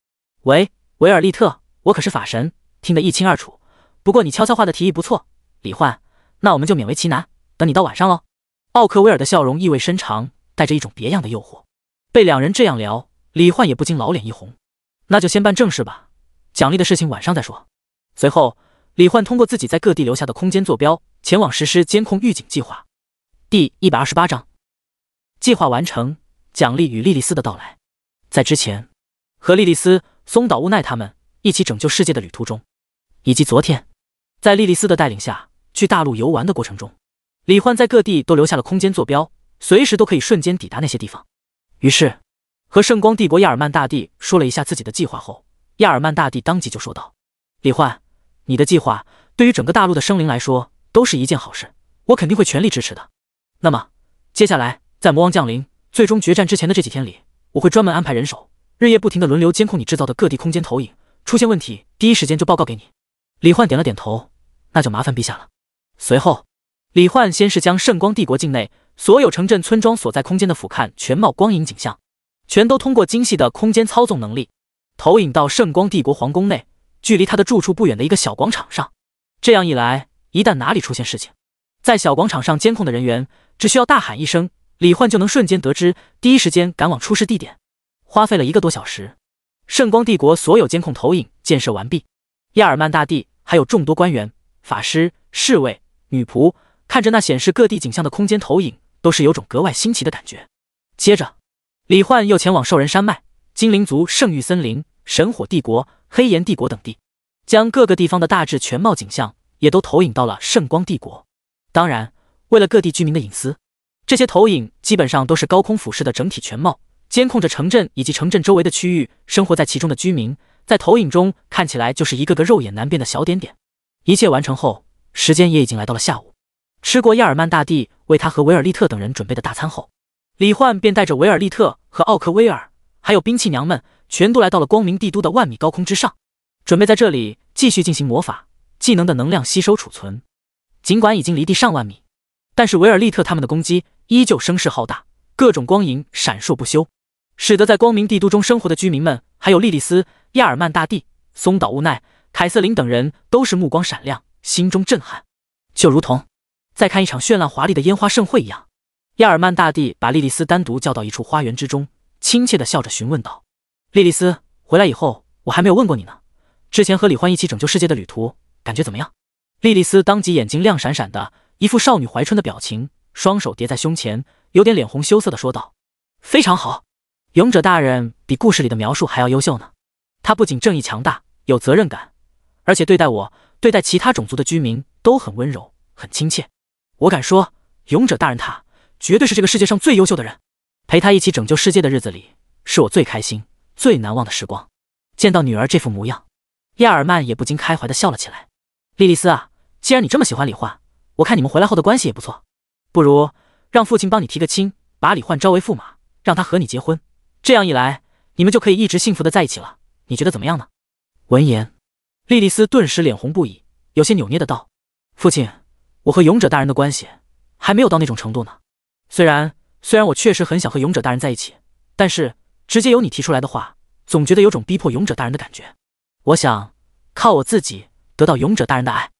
喂，维尔利特，我可是法神，听得一清二楚。不过你悄悄话的提议不错，李焕，那我们就勉为其难，等你到晚上喽。奥克威尔的笑容意味深长，带着一种别样的诱惑。被2人这样聊，李焕也不禁老脸一红。那就先办正事吧，奖励的事情晚上再说。随后，李焕通过自己在各地留下的空间坐标，前往实施监控预警计划。第128章，计划完成，奖励与莉莉丝的到来。在之前，和莉莉丝、松岛乌奈他们一起拯救世界的旅途中，以及昨天，在莉莉丝的带领下去大陆游玩的过程中，李焕在各地都留下了空间坐标，随时都可以瞬间抵达那些地方。于是，和圣光帝国亚尔曼大帝说了一下自己的计划后，亚尔曼大帝当即就说道：李焕，你的计划对于整个大陆的生灵来说都是一件好事，我肯定会全力支持的。那么，接下来在魔王降临、最终决战之前的这几天里，我会专门安排人手，日夜不停地轮流监控你制造的各地空间投影，出现问题第一时间就报告给你。李焕点了点头，那就麻烦陛下了。随后，李焕先是将圣光帝国境内所有城镇村庄所在空间的俯瞰全貌光影景象，全都通过精细的空间操纵能力，投影到圣光帝国皇宫内，距离他的住处不远的一个小广场上。这样一来，一旦哪里出现事情，在小广场上监控的人员只需要大喊一声，李焕就能瞬间得知，第一时间赶往出事地点。花费了1个多小时，圣光帝国所有监控投影建设完毕。亚尔曼大帝还有众多官员、法师、侍卫、女仆，看着那显示各地景象的空间投影，都是有种格外新奇的感觉。接着，李焕又前往兽人山脉、精灵族圣域森林、神火帝国、黑岩帝国等地，将各个地方的大致全貌景象也都投影到了圣光帝国。当然，为了各地居民的隐私，这些投影基本上都是高空俯视的整体全貌，监控着城镇以及城镇周围的区域，生活在其中的居民在投影中看起来就是一个个肉眼难辨的小点点。一切完成后，时间也已经来到了下午。吃过亚尔曼大帝为他和维尔利特等人准备的大餐后，李焕便带着维尔利特和奥克威尔还有兵器娘们全都来到了光明帝都的万米高空之上，准备在这里继续进行魔法技能的能量吸收储存。尽管已经离地上万米，但是维尔利特他们的攻击依旧声势浩大，各种光影闪烁不休，使得在光明帝都中生活的居民们，还有莉莉丝、亚尔曼大帝、松岛乌奈、凯瑟琳等人都是目光闪亮，心中震撼，就如同在看一场绚烂华丽的烟花盛会一样。亚尔曼大帝把莉莉丝单独叫到一处花园之中，亲切地笑着询问道：“莉莉丝，回来以后我还没有问过你呢，之前和李焕一起拯救世界的旅途感觉怎么样？”莉莉丝当即眼睛亮闪闪的，一副少女怀春的表情，双手叠在胸前，有点脸红羞涩地说道：“非常好，勇者大人比故事里的描述还要优秀呢。他不仅正义强大，有责任感，而且对待我、对待其他种族的居民都很温柔，很亲切。我敢说，勇者大人他绝对是这个世界上最优秀的人。陪他一起拯救世界的日子里，是我最开心、最难忘的时光。”见到女儿这副模样，亚尔曼也不禁开怀地笑了起来。“莉莉丝啊，既然你这么喜欢李焕，我看你们回来后的关系也不错，不如让父亲帮你提个亲，把李焕招为驸马，让他和你结婚。这样一来，你们就可以一直幸福的在一起了。你觉得怎么样呢？”闻言，莉莉丝顿时脸红不已，有些扭捏的道：“父亲，我和勇者大人的关系还没有到那种程度呢。虽然我确实很想和勇者大人在一起，但是直接由你提出来的话，总觉得有种逼迫勇者大人的感觉。我想靠我自己得到勇者大人的爱。”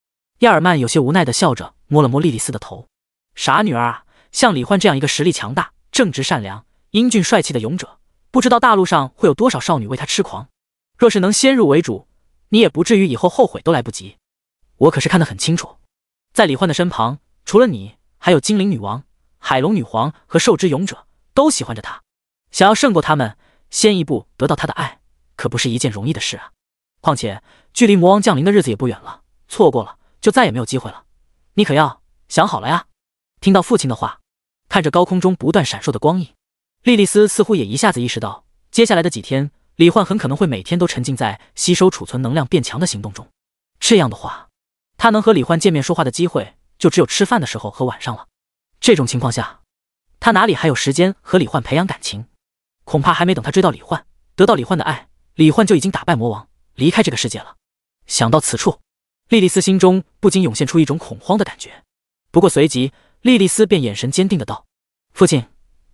亚尔曼有些无奈的笑着，摸了摸莉莉丝的头：“傻女儿啊，像李焕这样一个实力强大、正直善良、英俊帅气的勇者，不知道大陆上会有多少少女为他痴狂。若是能先入为主，你也不至于以后后悔都来不及。我可是看得很清楚，在李焕的身旁，除了你，还有精灵女王、海龙女皇和兽之勇者都喜欢着他。想要胜过他们，先一步得到他的爱，可不是一件容易的事啊。况且距离魔王降临的日子也不远了，错过了就再也没有机会了。你可要想好了呀。”听到父亲的话，看着高空中不断闪烁的光影，莉莉丝似乎也一下子意识到，接下来的几天，李焕很可能会每天都沉浸在吸收储存能量变强的行动中。这样的话，他能和李焕见面说话的机会就只有吃饭的时候和晚上了。这种情况下，他哪里还有时间和李焕培养感情？恐怕还没等他追到李焕，得到李焕的爱，李焕就已经打败魔王，离开这个世界了。想到此处，莉莉丝心中不禁涌现出一种恐慌的感觉。不过随即，莉莉丝便眼神坚定的道：“父亲，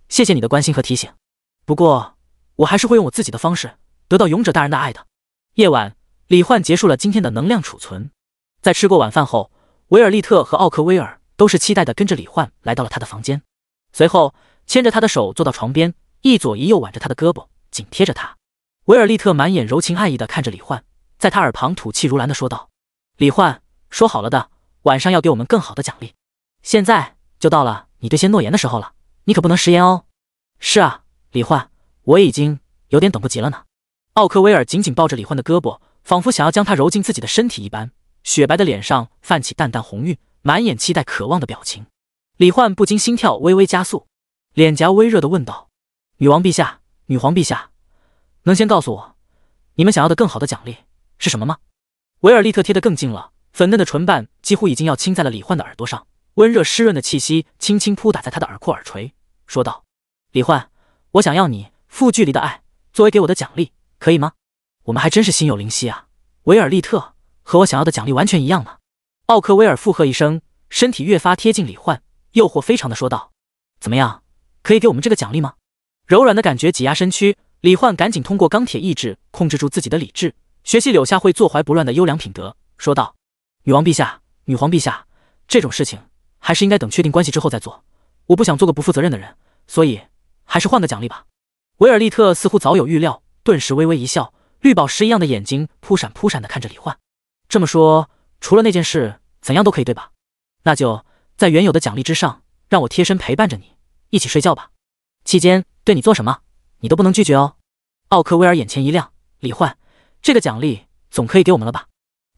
谢谢你的关心和提醒，不过我还是会用我自己的方式得到勇者大人的爱的。”夜晚，李焕结束了今天的能量储存。在吃过晚饭后，维尔利特和奥克威尔都是期待的跟着李焕来到了他的房间，随后牵着他的手坐到床边，一左一右挽着他的胳膊，紧贴着他。维尔利特满眼柔情爱意的看着李焕，在他耳旁吐气如兰的说道：“李焕，说好了的，晚上要给我们更好的奖励。现在就到了你兑现诺言的时候了，你可不能食言哦。”“是啊，李焕，我也已经有点等不及了呢。”奥克威尔紧紧抱着李焕的胳膊，仿佛想要将他揉进自己的身体一般，雪白的脸上泛起淡淡红晕，满眼期待渴望的表情。李焕不禁心跳微微加速，脸颊微热的问道：“女王陛下，女皇陛下，能先告诉我，你们想要的更好的奖励是什么吗？”维尔利特贴得更近了，粉嫩的唇瓣几乎已经要亲在了李焕的耳朵上，温热湿润的气息轻轻扑打在他的耳廓耳垂，说道：“李焕，我想要你负距离的爱作为给我的奖励，可以吗？我们还真是心有灵犀啊。维尔利特，和我想要的奖励完全一样呢。”奥克威尔附和一声，身体越发贴近李焕，诱惑非常的说道：“怎么样，可以给我们这个奖励吗？”柔软的感觉挤压身躯，李焕赶紧通过钢铁意志控制住自己的理智，学习柳下惠坐怀不乱的优良品德，说道：“女王陛下，女皇陛下，这种事情还是应该等确定关系之后再做。我不想做个不负责任的人，所以还是换个奖励吧。”维尔利特似乎早有预料，顿时微微一笑，绿宝石一样的眼睛扑闪扑闪的看着李焕。这么说，除了那件事，怎样都可以对吧？那就在原有的奖励之上，让我贴身陪伴着你，一起睡觉吧。期间对你做什么，你都不能拒绝哦。奥克威尔眼前一亮，李焕，这个奖励总可以给我们了吧？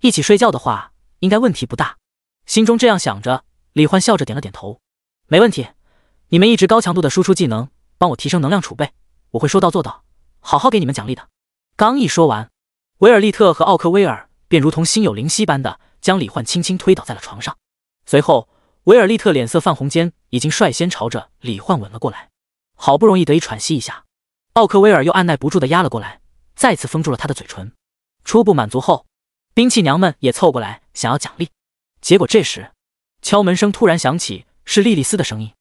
一起睡觉的话，应该问题不大。心中这样想着，李焕笑着点了点头，没问题。你们一直高强度的输出技能，帮我提升能量储备，我会说到做到，好好给你们奖励的。刚一说完，维尔利特和奥克威尔便如同心有灵犀般的将李焕轻轻推倒在了床上。随后，维尔利特脸色泛红间，已经率先朝着李焕吻了过来。好不容易得以喘息一下，奥克威尔又按耐不住的压了过来，再次封住了他的嘴唇。初步满足后，兵器娘们也凑过来想要奖励。结果这时，敲门声突然响起，是莉莉丝的声音：“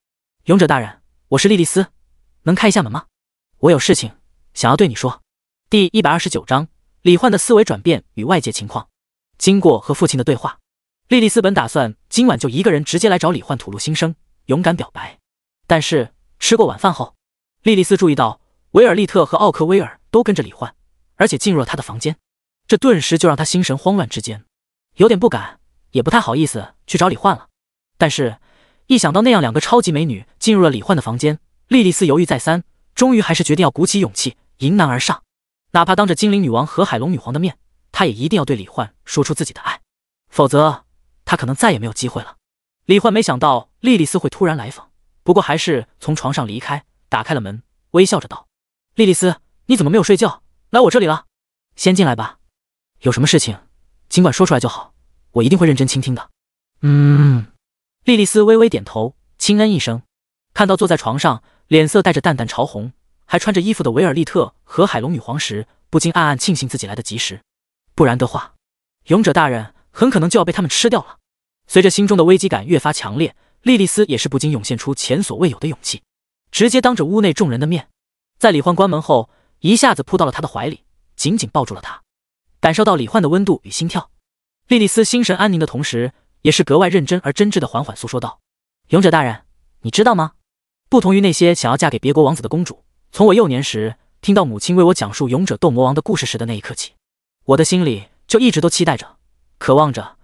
勇者大人，我是莉莉丝，能开一下门吗？我有事情想要对你说。”第129章，李焕的思维转变与外界情况。经过和父亲的对话，莉莉丝本打算今晚就一个人直接来找李焕吐露心声，勇敢表白。但是吃过晚饭后，莉莉丝注意到维尔利特和奥克威尔都跟着李焕，而且进入了他的房间，这顿时就让他心神慌乱之间，有点不敢，也不太好意思去找李焕了。但是，一想到那样两个超级美女进入了李焕的房间，莉莉丝犹豫再三，终于还是决定要鼓起勇气迎难而上，哪怕当着精灵女王和海龙女皇的面，她也一定要对李焕说出自己的爱，否则她可能再也没有机会了。李焕没想到莉莉丝会突然来访，不过还是从床上离开，打开了门，微笑着道：“莉莉丝，你怎么没有睡觉，来我这里了？先进来吧，有什么事情尽管说出来就好，我一定会认真倾听的。”莉莉丝微微点头，轻嗯一声。看到坐在床上，脸色带着淡淡潮红，还穿着衣服的维尔利特和海龙女皇时，不禁暗暗庆幸自己来得及时，不然的话，勇者大人很可能就要被他们吃掉了。随着心中的危机感越发强烈，莉莉丝也是不禁涌现出前所未有的勇气，直接当着屋内众人的面，在李焕关门后，一下子扑到了他的怀里，紧紧抱住了他。感受到李焕的温度与心跳，莉莉丝心神安宁的同时，也是格外认真而真挚的缓缓诉说道：“勇者大人，你知道吗？不同于那些想要嫁给别国王子的公主，从我幼年时听到母亲为我讲述勇者斗魔王的故事时的那一刻起，我的心里就一直都期待着，渴望着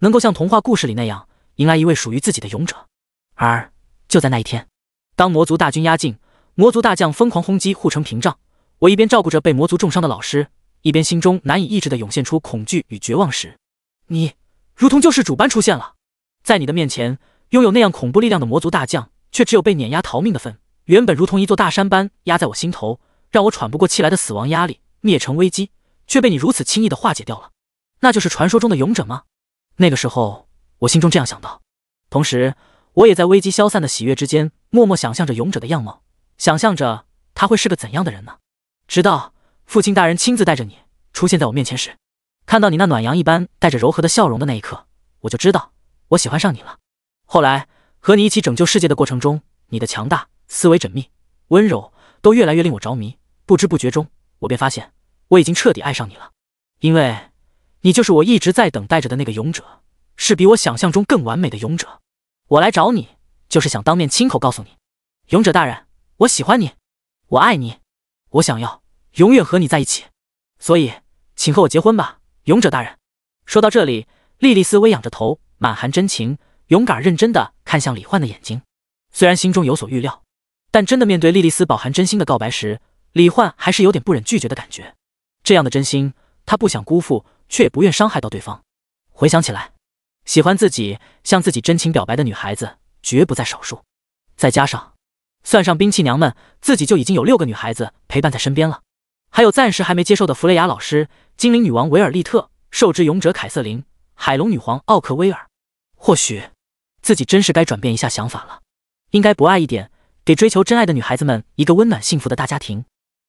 能够像童话故事里那样迎来一位属于自己的勇者。而就在那一天，当魔族大军压境，魔族大将疯狂轰击护城屏障，我一边照顾着被魔族重伤的老师，一边心中难以抑制地涌现出恐惧与绝望时，你如同救世主般出现了。在你的面前，拥有那样恐怖力量的魔族大将，却只有被碾压逃命的份。原本如同一座大山般压在我心头，让我喘不过气来的死亡压力、灭城危机，却被你如此轻易地化解掉了。那就是传说中的勇者吗？那个时候，我心中这样想到，同时我也在危机消散的喜悦之间，默默想象着勇者的样貌，想象着他会是个怎样的人呢？直到父亲大人亲自带着你出现在我面前时，看到你那暖阳一般带着柔和的笑容的那一刻，我就知道我喜欢上你了。后来和你一起拯救世界的过程中，你的强大、思维缜密、温柔都越来越令我着迷，不知不觉中，我便发现我已经彻底爱上你了。因为你就是我一直在等待着的那个勇者，是比我想象中更完美的勇者。我来找你，就是想当面亲口告诉你，勇者大人，我喜欢你，我爱你，我想要永远和你在一起。所以，请和我结婚吧，勇者大人。说到这里，莉莉丝微仰着头，满含真情，勇敢认真地看向李焕的眼睛。虽然心中有所预料，但真的面对莉莉丝饱含真心的告白时，李焕还是有点不忍拒绝的感觉。这样的真心，他不想辜负，却也不愿伤害到对方。回想起来，喜欢自己、向自己真情表白的女孩子绝不在少数。再加上，算上兵器娘们，自己就已经有6个女孩子陪伴在身边了。还有暂时还没接受的弗雷雅老师、精灵女王维尔利特、兽之勇者凯瑟琳、海龙女皇奥克威尔。或许，自己真是该转变一下想法了，应该博爱一点，给追求真爱的女孩子们一个温暖幸福的大家庭。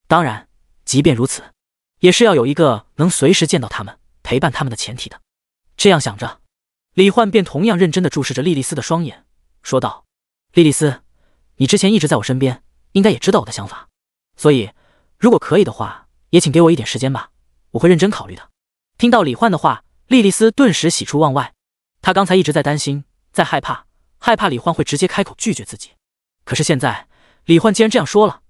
当然，即便如此，也是要有一个能随时见到她们、陪伴她们的前提的。这样想着，李焕便同样认真地注视着莉莉丝的双眼，说道：“莉莉丝，你之前一直在我身边，应该也知道我的想法，所以如果可以的话，也请给我一点时间吧，我会认真考虑的。”听到李焕的话，莉莉丝顿时喜出望外。她刚才一直在担心，在害怕李焕会直接开口拒绝自己。可是现在，李焕既然这样说了，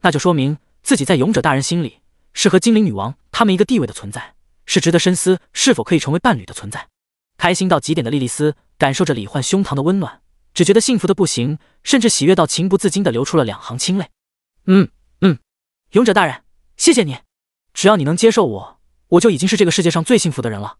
那就说明自己在勇者大人心里是和精灵女王他们一个地位的存在，是值得深思是否可以成为伴侣的存在。开心到极点的莉莉丝感受着李焕胸膛的温暖，只觉得幸福的不行，甚至喜悦到情不自禁地流出了2行清泪。勇者大人，谢谢你，只要你能接受我，我就已经是这个世界上最幸福的人了。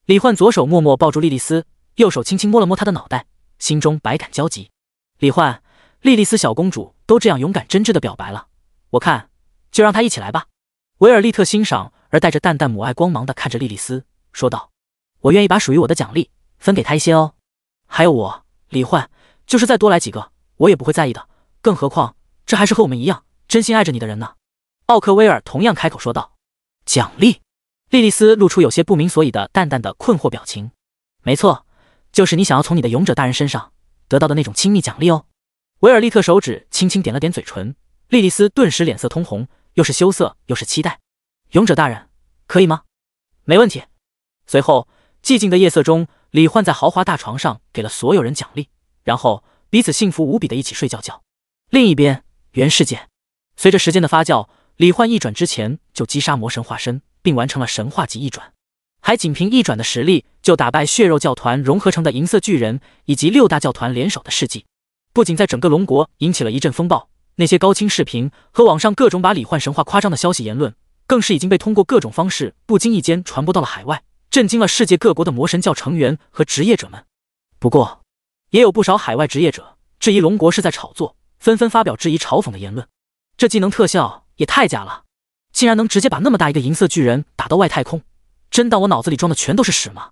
李焕左手默默抱住莉莉丝，右手轻轻摸了摸她的脑袋，心中百感交集。李焕，莉莉丝小公主都这样勇敢真挚地表白了，我看就让她一起来吧。维尔利特欣赏而带着淡淡母爱光芒地看着莉莉丝，说道：“我愿意把属于我的奖励分给她一些哦。还有我，李焕，就是再多来几个，我也不会在意的。更何况，这还是和我们一样真心爱着你的人呢。”奥克威尔同样开口说道：“奖励？”莉莉丝露出有些不明所以的淡淡的困惑表情。没错，就是你想要从你的勇者大人身上得到的那种亲密奖励哦。维尔利特手指轻轻点了点嘴唇，莉莉丝顿时脸色通红，又是羞涩又是期待。勇者大人，可以吗？没问题。随后，寂静的夜色中，李焕在豪华大床上给了所有人奖励，然后彼此幸福无比的一起睡觉觉。另一边，原世界，随着时间的发酵，李焕一转之前就击杀魔神化身，并完成了神话级一转，还仅凭一转的实力就打败血肉教团融合成的银色巨人以及6大教团联手的事迹，不仅在整个龙国引起了一阵风暴，那些高清视频和网上各种把李焕神话夸张的消息言论，更是已经被通过各种方式不经意间传播到了海外，震惊了世界各国的魔神教成员和职业者们。不过，也有不少海外职业者质疑龙国是在炒作，纷纷发表质疑嘲讽的言论。这技能特效也太假了，竟然能直接把那么大一个银色巨人打到外太空，真当我脑子里装的全都是屎吗？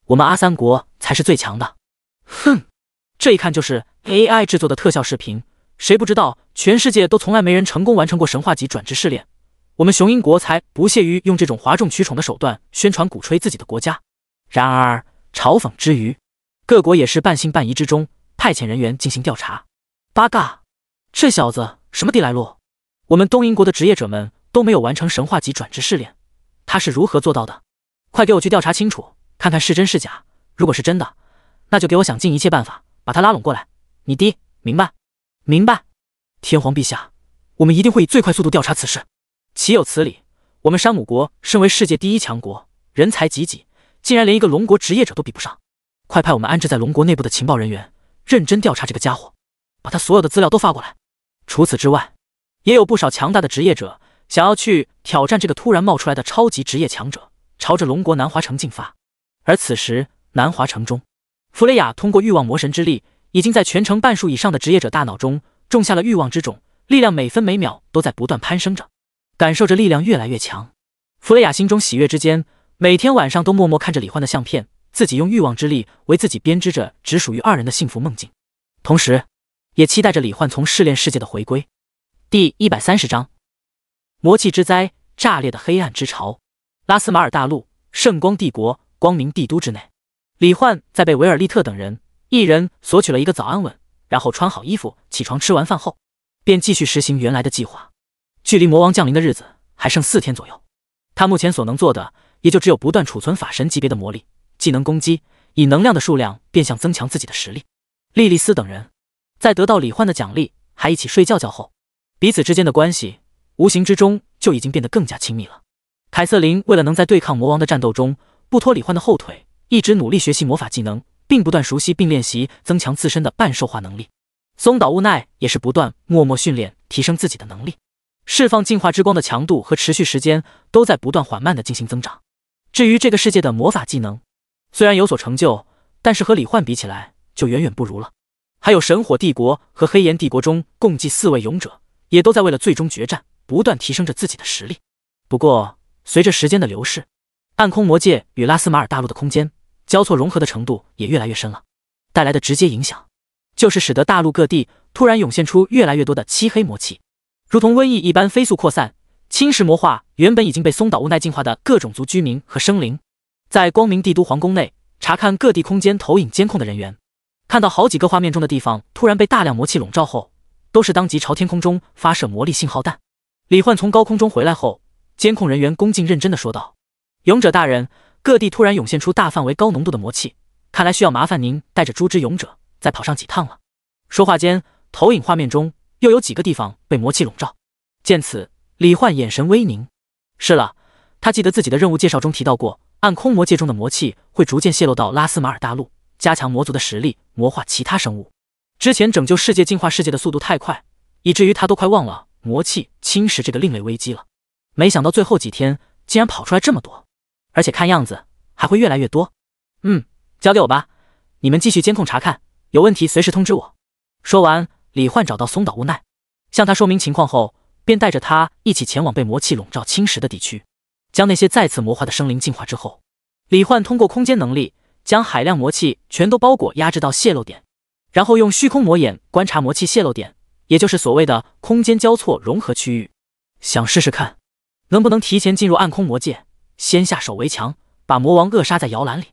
我们阿三国才是最强的。哼，这一看就是 AI 制作的特效视频，谁不知道全世界都从来没人成功完成过神话级转职试炼，我们雄鹰国才不屑于用这种哗众取宠的手段宣传鼓吹自己的国家。然而嘲讽之余，各国也是半信半疑之中派遣人员进行调查。八嘎，这小子什么地来路？我们东瀛国的职业者们都没有完成神话级转职试炼，他是如何做到的？快给我去调查清楚，看看是真是假。如果是真的，那就给我想尽一切办法把他拉拢过来。你弟，明白？明白。天皇陛下，我们一定会以最快速度调查此事。岂有此理！我们山姆国身为世界第1强国，人才济济，竟然连一个龙国职业者都比不上。快派我们安置在龙国内部的情报人员认真调查这个家伙，把他所有的资料都发过来。除此之外，也有不少强大的职业者想要去挑战这个突然冒出来的超级职业强者，朝着龙国南华城进发。而此时，南华城中，弗雷亚通过欲望魔神之力，已经在全城半数以上的职业者大脑中种下了欲望之种，力量每分每秒都在不断攀升着，感受着力量越来越强。弗雷亚心中喜悦之间，每天晚上都默默看着李焕的相片，自己用欲望之力为自己编织着只属于2人的幸福梦境，同时也期待着李焕从试炼世界的回归。第130章，魔气之灾，炸裂的黑暗之潮。拉斯马尔大陆圣光帝国光明帝都之内，李焕在被维尔利特等人一人索取了一个早安吻，然后穿好衣服起床吃完饭后，便继续实行原来的计划。距离魔王降临的日子还剩4天左右，他目前所能做的也就只有不断储存法神级别的魔力，技能攻击，以能量的数量变相增强自己的实力。莉莉丝等人在得到李焕的奖励还一起睡觉觉后，彼此之间的关系无形之中就已经变得更加亲密了。凯瑟琳为了能在对抗魔王的战斗中不拖李焕的后腿，一直努力学习魔法技能，并不断熟悉并练习增强自身的半兽化能力。松岛无奈也是不断默默训练提升自己的能力，释放进化之光的强度和持续时间都在不断缓慢地进行增长。至于这个世界的魔法技能，虽然有所成就，但是和李焕比起来就远远不如了。还有神火帝国和黑岩帝国中共计4位勇者，也都在为了最终决战不断提升着自己的实力。不过随着时间的流逝，暗空魔界与拉斯马尔大陆的空间交错融合的程度也越来越深了，带来的直接影响就是使得大陆各地突然涌现出越来越多的漆黑魔气，如同瘟疫一般飞速扩散，侵蚀魔化原本已经被松岛无奈净化的各种族居民和生灵。在光明帝都皇宫内，查看各地空间投影监控的人员，看到好几个画面中的地方突然被大量魔气笼罩后，都是当即朝天空中发射魔力信号弹。李焕从高空中回来后，监控人员恭敬认真地说道：“勇者大人，各地突然涌现出大范围高浓度的魔气，看来需要麻烦您带着猪只勇者再跑上几趟了。”说话间，投影画面中又有几个地方被魔气笼罩。见此，李焕眼神微凝。是了，他记得自己的任务介绍中提到过，暗空魔界中的魔气会逐渐泄露到拉斯马尔大陆，加强魔族的实力，魔化其他生物。之前拯救世界、净化世界的速度太快，以至于他都快忘了魔气侵蚀这个另类危机了。没想到最后几天竟然跑出来这么多，而且看样子还会越来越多。交给我吧，你们继续监控查看，有问题随时通知我。说完，李焕找到松岛无奈，向他说明情况后，便带着他一起前往被魔气笼罩侵蚀的地区。将那些再次魔化的生灵净化之后，李焕通过空间能力将海量魔气全都包裹压制到泄漏点，然后用虚空魔眼观察魔气泄漏点，也就是所谓的空间交错融合区域，想试试看能不能提前进入暗空魔界，先下手为强，把魔王扼杀在摇篮里。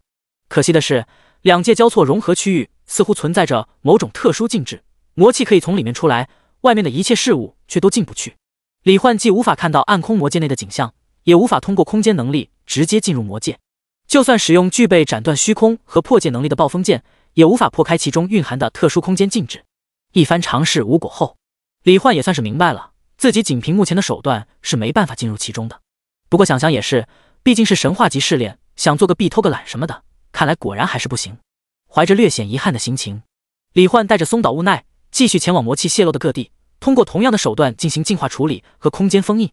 可惜的是，两界交错融合区域似乎存在着某种特殊禁制，魔气可以从里面出来，外面的一切事物却都进不去。李焕既无法看到暗空魔界内的景象，也无法通过空间能力直接进入魔界，就算使用具备斩断虚空和破界能力的暴风剑，也无法破开其中蕴含的特殊空间禁制。一番尝试无果后，李焕也算是明白了，自己仅凭目前的手段是没办法进入其中的。不过想想也是，毕竟是神话级试炼，想做个壁偷个懒什么的，看来果然还是不行。怀着略显遗憾的心情，李焕带着松岛无奈继续前往魔气泄露的各地，通过同样的手段进行净化处理和空间封印。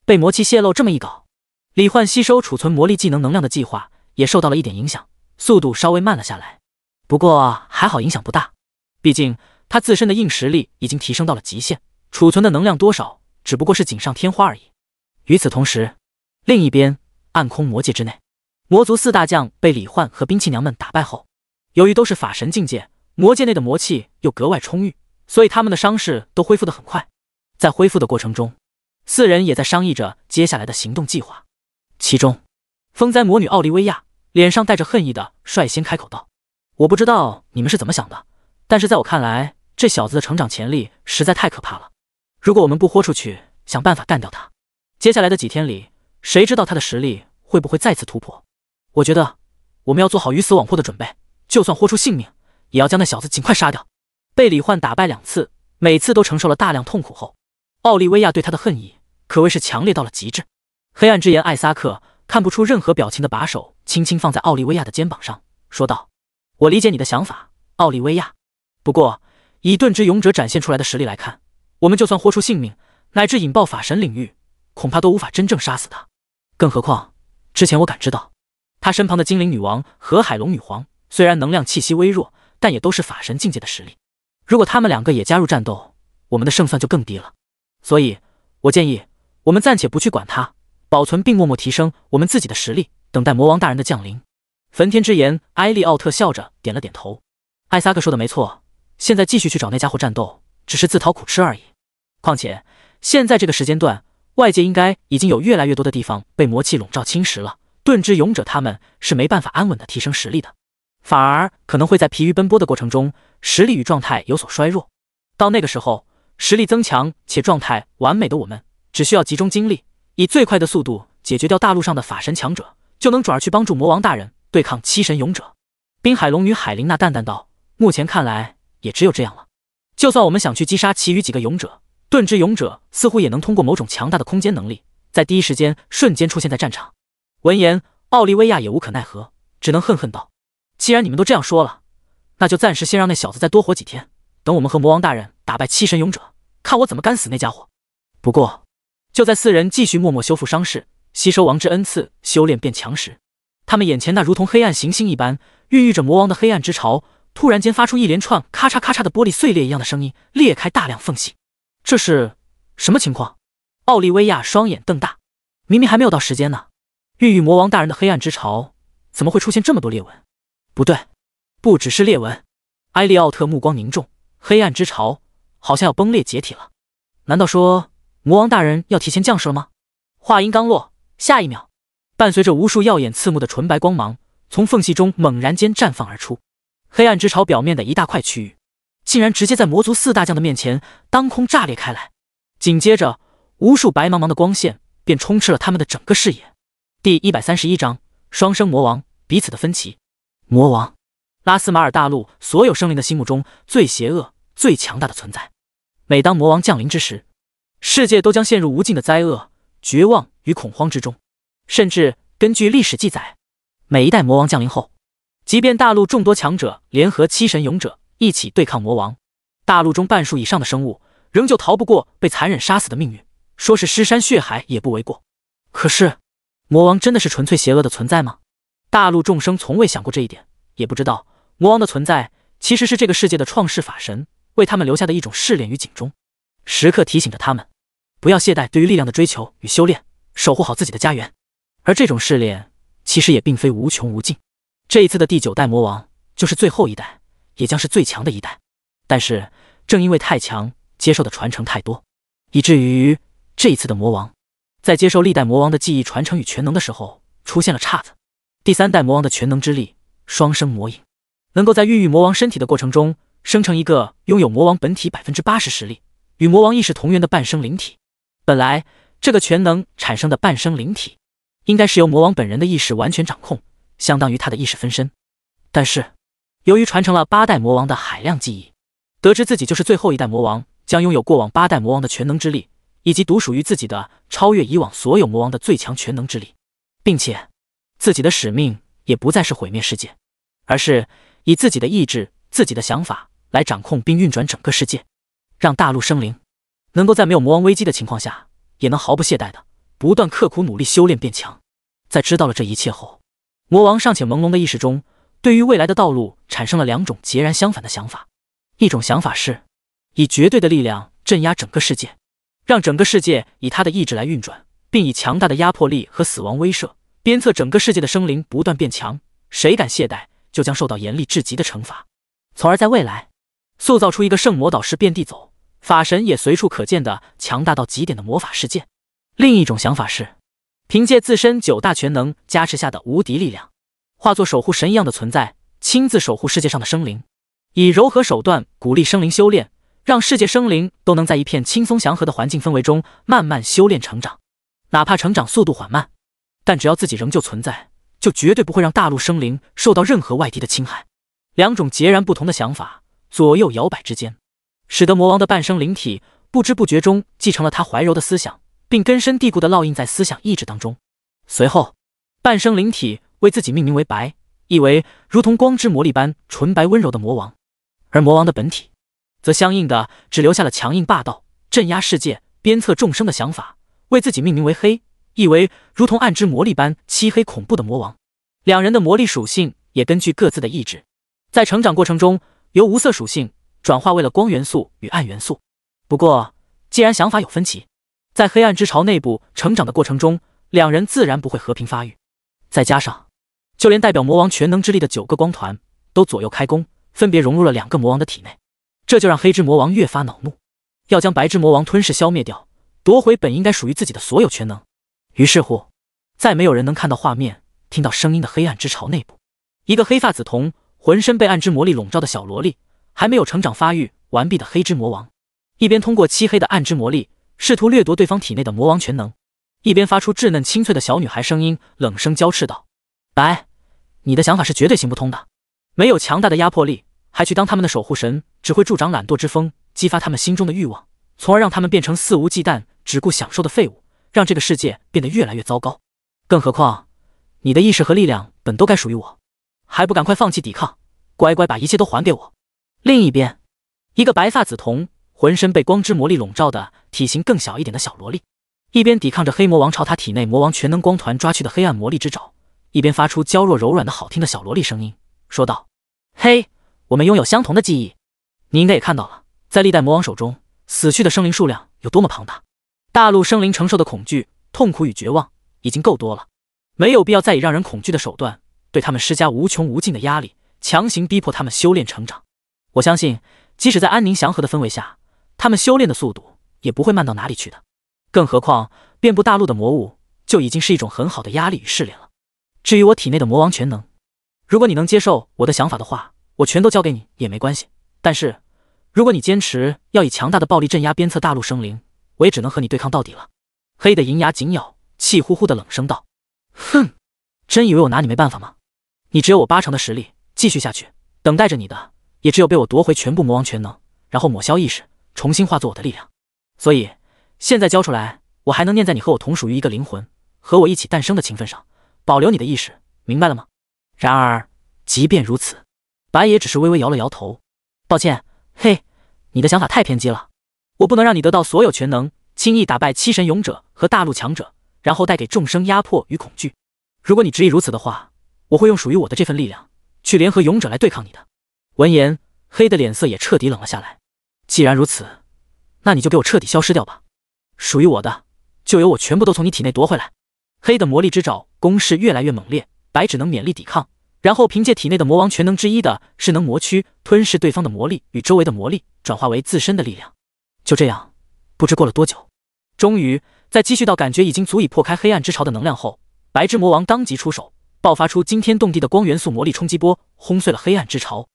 被魔气泄露这么一搞，李焕吸收储存魔力技能能量的计划也受到了一点影响，速度稍微慢了下来。不过还好影响不大，毕竟他自身的硬实力已经提升到了极限，储存的能量多少只不过是锦上添花而已。与此同时，另一边暗空魔界之内，魔族四大将被李焕和兵器娘们打败后，由于都是法神境界，魔界内的魔气又格外充裕，所以他们的伤势都恢复得很快。在恢复的过程中，四人也在商议着接下来的行动计划。其中，风灾魔女奥利维亚脸上带着恨意的率先开口道：“我不知道你们是怎么想的，但是在我看来，这小子的成长潜力实在太可怕了。如果我们不豁出去，想办法干掉他，接下来的几天里，谁知道他的实力会不会再次突破？我觉得我们要做好鱼死网破的准备，就算豁出性命，也要将那小子尽快杀掉。”被李焕打败2次，每次都承受了大量痛苦后，奥利维亚对他的恨意可谓是强烈到了极致。黑暗之眼艾萨克看不出任何表情的把手轻轻放在奥利维亚的肩膀上，说道：“我理解你的想法，奥利维亚。不过，以盾之勇者展现出来的实力来看，我们就算豁出性命，乃至引爆法神领域，恐怕都无法真正杀死他。更何况，之前我感知到，他身旁的精灵女王和海龙女皇虽然能量气息微弱，但也都是法神境界的实力。如果他们2个也加入战斗，我们的胜算就更低了。所以，我建议我们暂且不去管他，保存并默默提升我们自己的实力，等待魔王大人的降临。”焚天之炎埃利奥特笑着点了点头。艾萨克说的没错，现在继续去找那家伙战斗，只是自讨苦吃而已。况且，现在这个时间段，外界应该已经有越来越多的地方被魔气笼罩侵蚀了，盾之勇者他们是没办法安稳的提升实力的，反而可能会在疲于奔波的过程中，实力与状态有所衰弱。到那个时候，实力增强且状态完美的我们，只需要集中精力，以最快的速度解决掉大陆上的法神强者，就能转而去帮助魔王大人对抗七神勇者。滨海龙女海琳娜淡淡道：“目前看来，也只有这样了。就算我们想去击杀其余几个勇者，盾之勇者似乎也能通过某种强大的空间能力，在第一时间瞬间出现在战场。”闻言，奥利维亚也无可奈何，只能恨恨道：“既然你们都这样说了，那就暂时先让那小子再多活几天，等我们和魔王大人打败七神勇者，看我怎么干死那家伙。”不过，就在4人继续默默修复伤势，吸收王之恩赐，修炼变强时，他们眼前那如同黑暗行星一般孕育着魔王的黑暗之潮，突然间发出一连串咔嚓咔嚓的玻璃碎裂一样的声音，裂开大量缝隙。这是什么情况？奥利维亚双眼瞪大，明明还没有到时间呢，孕育魔王大人的黑暗之潮怎么会出现这么多裂纹？不对，不只是裂纹。埃利奥特目光凝重，黑暗之潮好像要崩裂解体了。难道说魔王大人要提前降世了吗？话音刚落，下一秒，伴随着无数耀眼刺目的纯白光芒，从缝隙中猛然间绽放而出。黑暗之潮表面的一大块区域，竟然直接在魔族4大将的面前当空炸裂开来。紧接着，无数白茫茫的光线便充斥了他们的整个视野。第131章双生魔王，彼此的分歧。魔王，拉斯马尔大陆所有生灵的心目中最邪恶、最强大的存在。每当魔王降临之时，世界都将陷入无尽的灾厄、绝望与恐慌之中。甚至根据历史记载，每一代魔王降临后，即便大陆众多强者联合7神勇者一起对抗魔王，大陆中半数以上的生物仍旧逃不过被残忍杀死的命运，说是尸山血海也不为过。可是，魔王真的是纯粹邪恶的存在吗？大陆众生从未想过这一点，也不知道魔王的存在其实是这个世界的创世法神为他们留下的一种试炼与警钟，时刻提醒着他们不要懈怠对于力量的追求与修炼，守护好自己的家园。而这种试炼其实也并非无穷无尽。这一次的第9代魔王就是最后一代，也将是最强的一代。但是正因为太强，接受的传承太多，以至于这一次的魔王在接受历代魔王的记忆传承与全能的时候出现了岔子。第3代魔王的全能之力双生魔影，能够在孕育魔王身体的过程中生成一个拥有魔王本体 80% 实力与魔王意识同源的半生灵体。本来这个全能产生的半生灵体应该是由魔王本人的意识完全掌控，相当于他的意识分身。但是由于传承了8代魔王的海量记忆，得知自己就是最后一代魔王，将拥有过往8代魔王的全能之力，以及独属于自己的超越以往所有魔王的最强全能之力，并且自己的使命也不再是毁灭世界，而是以自己的意志、自己的想法来掌控并运转整个世界，让大陆生灵能够在没有魔王危机的情况下，也能毫不懈怠的不断刻苦努力修炼变强。在知道了这一切后，魔王尚且朦胧的意识中，对于未来的道路产生了2种截然相反的想法。一种想法是以绝对的力量镇压整个世界，让整个世界以他的意志来运转，并以强大的压迫力和死亡威慑鞭策整个世界的生灵不断变强，谁敢懈怠就将受到严厉至极的惩罚，从而在未来塑造出一个圣魔导师遍地走，法神也随处可见的强大到极点的魔法世界。另一种想法是凭借自身9大全能加持下的无敌力量，化作守护神一样的存在，亲自守护世界上的生灵，以柔和手段鼓励生灵修炼，让世界生灵都能在一片轻松祥和的环境氛围中慢慢修炼成长。哪怕成长速度缓慢，但只要自己仍旧存在，就绝对不会让大陆生灵受到任何外敌的侵害。2种截然不同的想法左右摇摆之间，使得魔王的半生灵体不知不觉中继承了他怀柔的思想，并根深蒂固地烙印在思想意志当中。随后，半生灵体为自己命名为白，意为如同光之魔力般纯白温柔的魔王，而魔王的本体则相应的只留下了强硬霸道、镇压世界、鞭策众生的想法，为自己命名为黑，意为如同暗之魔力般漆黑恐怖的魔王。2人的魔力属性也根据各自的意志，在成长过程中由无色属性转化为了光元素与暗元素。不过既然想法有分歧，在黑暗之潮内部成长的过程中，2人自然不会和平发育。再加上就连代表魔王全能之力的9个光团都左右开弓，分别融入了2个魔王的体内，这就让黑之魔王越发恼怒，要将白之魔王吞噬消灭掉，夺回本应该属于自己的所有全能。于是乎，在没有人能看到画面、听到声音的黑暗之潮内部，一个黑发紫瞳、浑身被暗之魔力笼罩的小萝莉，还没有成长发育完毕的黑之魔王，一边通过漆黑的暗之魔力试图掠夺对方体内的魔王全能，一边发出稚嫩清脆的小女孩声音，冷声娇斥道：白，你的想法是绝对行不通的，没有强大的压迫力，还去当他们的守护神，只会助长懒惰之风，激发他们心中的欲望，从而让他们变成肆无忌惮、只顾享受的废物，让这个世界变得越来越糟糕。更何况，你的意识和力量本都该属于我，还不赶快放弃抵抗，乖乖把一切都还给我。另一边，一个白发紫瞳、浑身被光之魔力笼罩的体型更小一点的小萝莉，一边抵抗着黑魔王朝他体内魔王全能光团抓去的黑暗魔力之爪，一边发出娇弱柔软的好听的小萝莉声音，说道：嘿，我们拥有相同的记忆，你应该也看到了，在历代魔王手中死去的生灵数量有多么庞大，大陆生灵承受的恐惧、痛苦与绝望已经够多了，没有必要再以让人恐惧的手段对他们施加无穷无尽的压力，强行逼迫他们修炼成长。我相信即使在安宁祥和的氛围下，他们修炼的速度也不会慢到哪里去的。更何况遍布大陆的魔物就已经是一种很好的压力与试炼了。至于我体内的魔王全能，如果你能接受我的想法的话，我全都交给你也没关系。但是，如果你坚持要以强大的暴力镇压鞭策大陆生灵，我也只能和你对抗到底了。黑的银牙紧咬，气呼呼的冷声道：“哼，真以为我拿你没办法吗？你只有我80%的实力，继续下去，等待着你的也只有被我夺回全部魔王全能，然后抹消意识，重新化作我的力量。所以，现在交出来，我还能念在你和我同属于一个灵魂，和我一起诞生的情分上，保留你的意识，明白了吗？”然而，即便如此，白也只是微微摇了摇头。抱歉，嘿，你的想法太偏激了。我不能让你得到所有全能，轻易打败七神勇者和大陆强者，然后带给众生压迫与恐惧。如果你执意如此的话，我会用属于我的这份力量，去联合勇者来对抗你的。闻言，黑的脸色也彻底冷了下来。既然如此，那你就给我彻底消失掉吧。属于我的，就由我全部都从你体内夺回来。黑的魔力之爪攻势越来越猛烈，白只能勉力抵抗，然后凭借体内的魔王全能之一的势能魔躯，吞噬对方的魔力与周围的魔力，转化为自身的力量。就这样，不知过了多久，终于在积蓄到感觉已经足以破开黑暗之潮的能量后，白之魔王当即出手，爆发出惊天动地的光元素魔力冲击波，轰碎了黑暗之潮。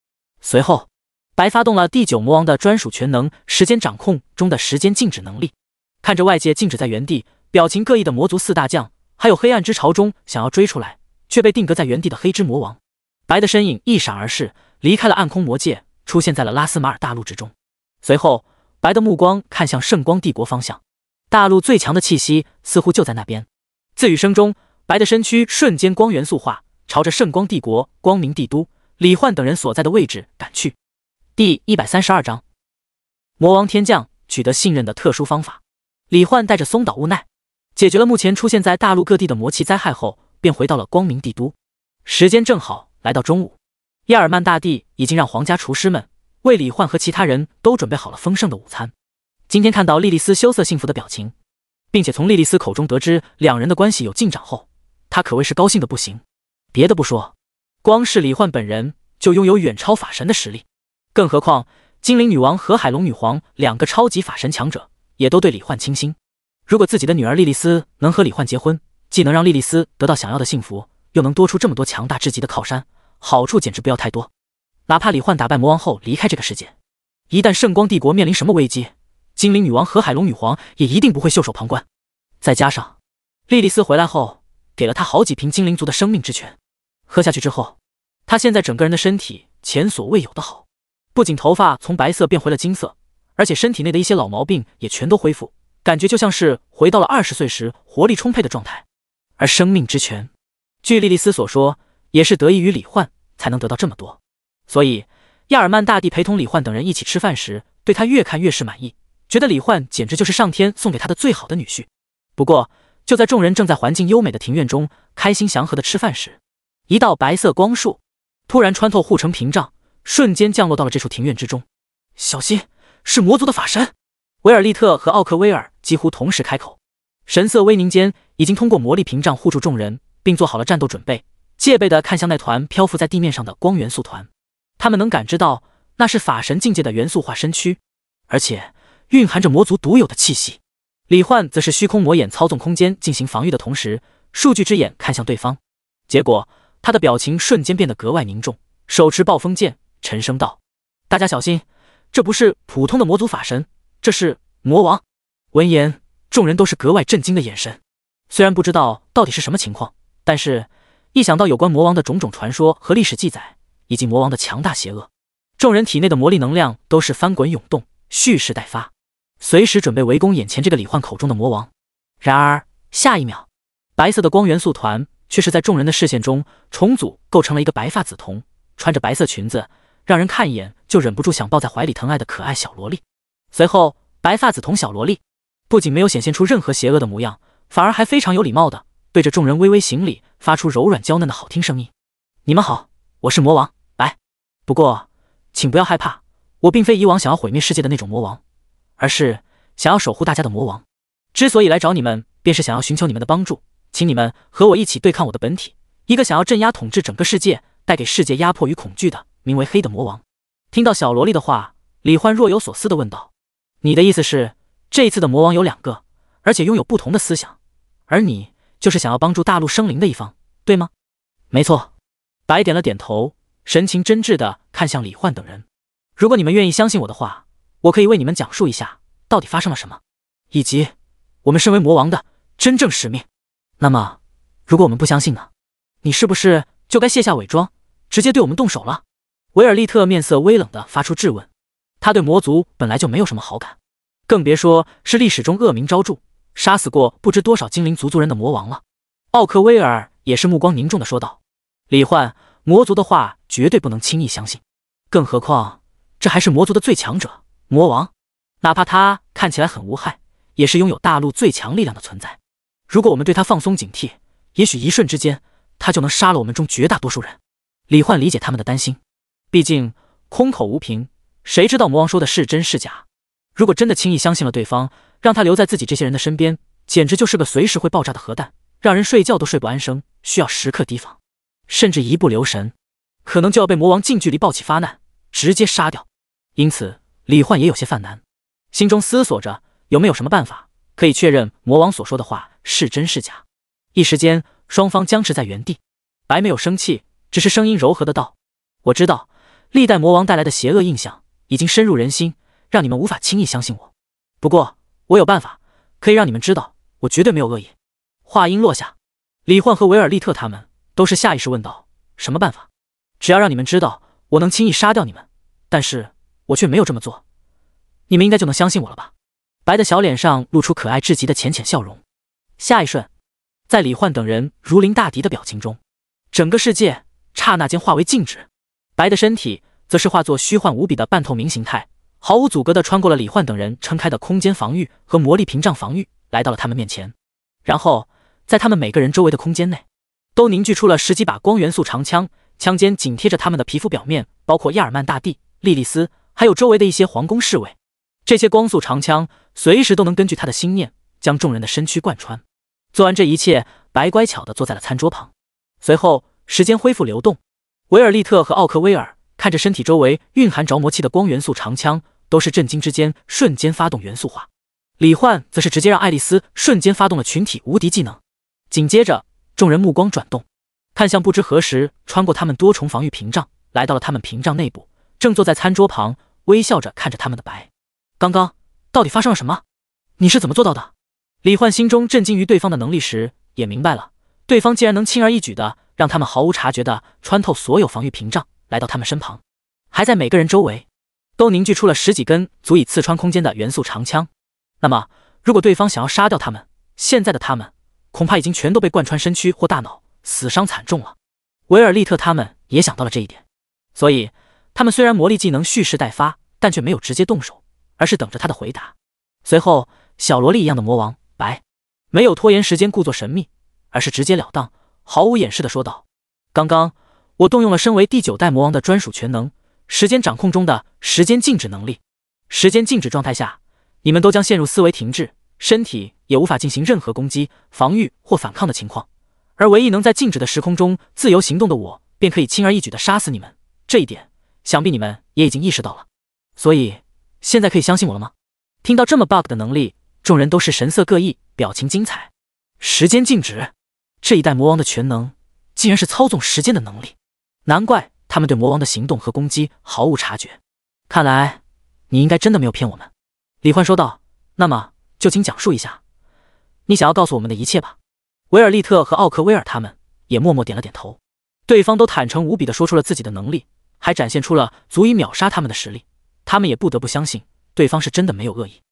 随后，白发动了第9魔王的专属全能时间掌控中的时间静止能力。看着外界静止在原地，表情各异的魔族4大将，还有黑暗之潮中想要追出来却被定格在原地的黑之魔王，白的身影一闪而逝，离开了暗空魔界，出现在了拉斯马尔大陆之中。随后，白的目光看向圣光帝国方向，大陆最强的气息似乎就在那边。自语声中，白的身躯瞬间光元素化，朝着圣光帝国、光明帝都、李焕等人所在的位置赶去。第132章，魔王天降，取得信任的特殊方法。李焕带着松岛无奈，解决了目前出现在大陆各地的魔气灾害后，便回到了光明帝都。时间正好来到中午，亚尔曼大帝已经让皇家厨师们为李焕和其他人都准备好了丰盛的午餐。今天看到莉莉丝羞涩幸福的表情，并且从莉莉丝口中得知两人的关系有进展后，他可谓是高兴的不行。别的不说，光是李焕本人就拥有远超法神的实力，更何况精灵女王和海龙女皇2个超级法神强者也都对李焕倾心。如果自己的女儿莉莉丝能和李焕结婚，既能让莉莉丝得到想要的幸福，又能多出这么多强大至极的靠山，好处简直不要太多。哪怕李焕打败魔王后离开这个世界，一旦圣光帝国面临什么危机，精灵女王和海龙女皇也一定不会袖手旁观。再加上莉莉丝回来后给了他好几瓶精灵族的生命之泉，喝下去之后，他现在整个人的身体前所未有的好，不仅头发从白色变回了金色，而且身体内的一些老毛病也全都恢复，感觉就像是回到了20岁时活力充沛的状态。而生命之泉，据莉莉丝所说，也是得益于李焕才能得到这么多。所以亚尔曼大帝陪同李焕等人一起吃饭时，对他越看越是满意，觉得李焕简直就是上天送给他的最好的女婿。不过就在众人正在环境优美的庭院中开心祥和的吃饭时，一道白色光束突然穿透护城屏障，瞬间降落到了这处庭院之中。小心，是魔族的法神！维尔利特和奥克威尔几乎同时开口，神色微凝间已经通过魔力屏障护住众人，并做好了战斗准备，戒备地看向那团漂浮在地面上的光元素团。他们能感知到那是法神境界的元素化身躯，而且蕴含着魔族独有的气息。李焕则是虚空魔眼操纵空间进行防御的同时，数据之眼看向对方，结果他的表情瞬间变得格外凝重，手持暴风剑，沉声道：“大家小心，这不是普通的魔族法神，这是魔王。”闻言，众人都是格外震惊的眼神。虽然不知道到底是什么情况，但是一想到有关魔王的种种传说和历史记载，以及魔王的强大邪恶，众人体内的魔力能量都是翻滚涌动，蓄势待发，随时准备围攻眼前这个李焕口中的魔王。然而下一秒，白色的光元素团却是在众人的视线中重组，构成了一个白发紫瞳，穿着白色裙子，让人看一眼就忍不住想抱在怀里疼爱的可爱小萝莉。随后，白发紫瞳小萝莉不仅没有显现出任何邪恶的模样，反而还非常有礼貌的对着众人微微行礼，发出柔软娇嫩的好听声音：“你们好，我是魔王白。不过请不要害怕，我并非以往想要毁灭世界的那种魔王，而是想要守护大家的魔王。之所以来找你们，便是想要寻求你们的帮助，请你们和我一起对抗我的本体，一个想要镇压统治整个世界，带给世界压迫与恐惧的名为黑的魔王。”听到小萝莉的话，李焕若有所思地问道：“你的意思是，这一次的魔王有2个，而且拥有不同的思想，而你就是想要帮助大陆生灵的一方，对吗？”“没错，白点了点头，神情真挚地看向李焕等人。如果你们愿意相信我的话，我可以为你们讲述一下到底发生了什么，以及我们身为魔王的真正使命。那么，如果我们不相信呢？你是不是就该卸下伪装，直接对我们动手了？维尔利特面色微冷地发出质问。他对魔族本来就没有什么好感，更别说是历史中恶名昭著、杀死过不知多少精灵族族人的魔王了。奥克威尔也是目光凝重地说道：“李焕，魔族的话绝对不能轻易相信，更何况这还是魔族的最强者魔王，哪怕他看起来很无害，也是拥有大陆最强力量的存在。如果我们对他放松警惕，也许一瞬之间他就能杀了我们中绝大多数人。”李焕理解他们的担心，毕竟空口无凭，谁知道魔王说的是真是假？如果真的轻易相信了对方，让他留在自己这些人的身边，简直就是个随时会爆炸的核弹，让人睡觉都睡不安生，需要时刻提防，甚至一不留神，可能就要被魔王近距离抱起发难，直接杀掉。因此，李焕也有些犯难，心中思索着有没有什么办法可以确认魔王所说的话是真是假。一时间，双方僵持在原地。白没有生气，只是声音柔和的道：“我知道，历代魔王带来的邪恶印象已经深入人心，让你们无法轻易相信我。不过，我有办法可以让你们知道，我绝对没有恶意。”话音落下，李焕和维尔利特他们都是下意识问道：“什么办法？”“只要让你们知道我能轻易杀掉你们，但是我却没有这么做，你们应该就能相信我了吧？”白的小脸上露出可爱至极的浅浅笑容。下一瞬，在李焕等人如临大敌的表情中，整个世界刹那间化为静止，白的身体则是化作虚幻无比的半透明形态，毫无阻隔地穿过了李焕等人撑开的空间防御和魔力屏障防御，来到了他们面前。然后在他们每个人周围的空间内，都凝聚出了十几把光元素长枪，枪尖紧贴着他们的皮肤表面，包括亚尔曼大帝、莉莉丝，还有周围的一些皇宫侍卫。这些光速长枪随时都能根据他的心念将众人的身躯贯穿。做完这一切，白乖巧地坐在了餐桌旁。随后时间恢复流动，维尔利特和奥克威尔看着身体周围蕴含着魔气的光元素长枪，都是震惊之间瞬间发动元素化。李焕则是直接让爱丽丝瞬间发动了群体无敌技能。紧接着，众人目光转动，看向不知何时穿过他们多重防御屏障，来到了他们屏障内部，正坐在餐桌旁微笑着看着他们的白。刚刚到底发生了什么？你是怎么做到的？李焕心中震惊于对方的能力时，也明白了，对方竟然能轻而易举的让他们毫无察觉的穿透所有防御屏障，来到他们身旁，还在每个人周围都凝聚出了十几根足以刺穿空间的元素长枪。那么，如果对方想要杀掉他们，现在的他们恐怕已经全都被贯穿身躯或大脑，死伤惨重了。维尔利特他们也想到了这一点，所以他们虽然魔力技能蓄势待发，但却没有直接动手，而是等着他的回答。随后，小萝莉一样的魔王白没有拖延时间故作神秘，而是直截了当毫无掩饰地说道：“刚刚我动用了身为第9代魔王的专属全能时间掌控中的时间静止能力。时间静止状态下，你们都将陷入思维停滞，身体也无法进行任何攻击、防御或反抗的情况，而唯一能在静止的时空中自由行动的我，便可以轻而易举地杀死你们。这一点，想必你们也已经意识到了。所以，现在可以相信我了吗？”听到这么 bug 的能力，众人都是神色各异，表情精彩。时间静止，这一代魔王的全能竟然是操纵时间的能力，难怪他们对魔王的行动和攻击毫无察觉。看来你应该真的没有骗我们。”李焕说道。“那么就请讲述一下你想要告诉我们的一切吧。”维尔利特和奥克威尔他们也默默点了点头。对方都坦诚无比地说出了自己的能力，还展现出了足以秒杀他们的实力，他们也不得不相信对方是真的没有恶意，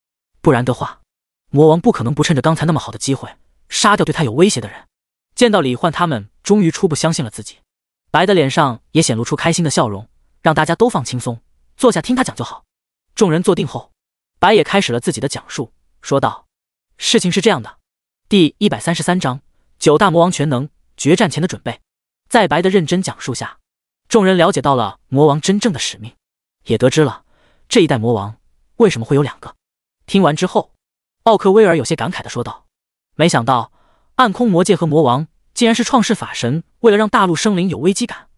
不然的话，魔王不可能不趁着刚才那么好的机会杀掉对他有威胁的人。见到李焕他们终于初步相信了自己，白的脸上也显露出开心的笑容，让大家都放轻松，坐下听他讲就好。众人坐定后，白也开始了自己的讲述，说道：“事情是这样的，第133章9大魔王全能决战前的准备。”在白的认真讲述下，众人了解到了魔王真正的使命，也得知了这一代魔王为什么会有2个。听完之后，奥克威尔有些感慨地说道：“没想到暗空魔界和魔王竟然是创世法神为了让大陆生灵有危机感，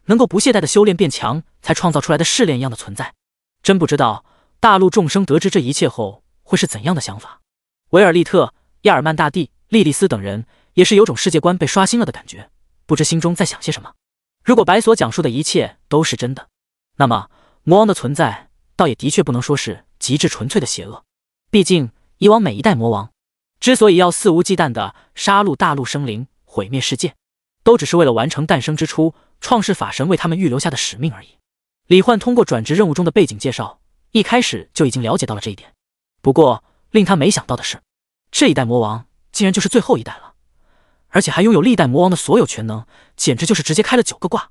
能够不懈怠的修炼变强才创造出来的试炼一样的存在。真不知道大陆众生得知这一切后会是怎样的想法。”维尔利特、亚尔曼大帝、莉莉丝等人也是有种世界观被刷新了的感觉，不知心中在想些什么。如果白所讲述的一切都是真的，那么魔王的存在倒也的确不能说是极致纯粹的邪恶。毕竟以往每一代魔王之所以要肆无忌惮地杀戮大陆生灵，毁灭世界，都只是为了完成诞生之初创世法神为他们预留下的使命而已。李焕通过转职任务中的背景介绍，一开始就已经了解到了这一点。不过令他没想到的是，这一代魔王竟然就是最后一代了，而且还拥有历代魔王的所有权能，简直就是直接开了9个挂。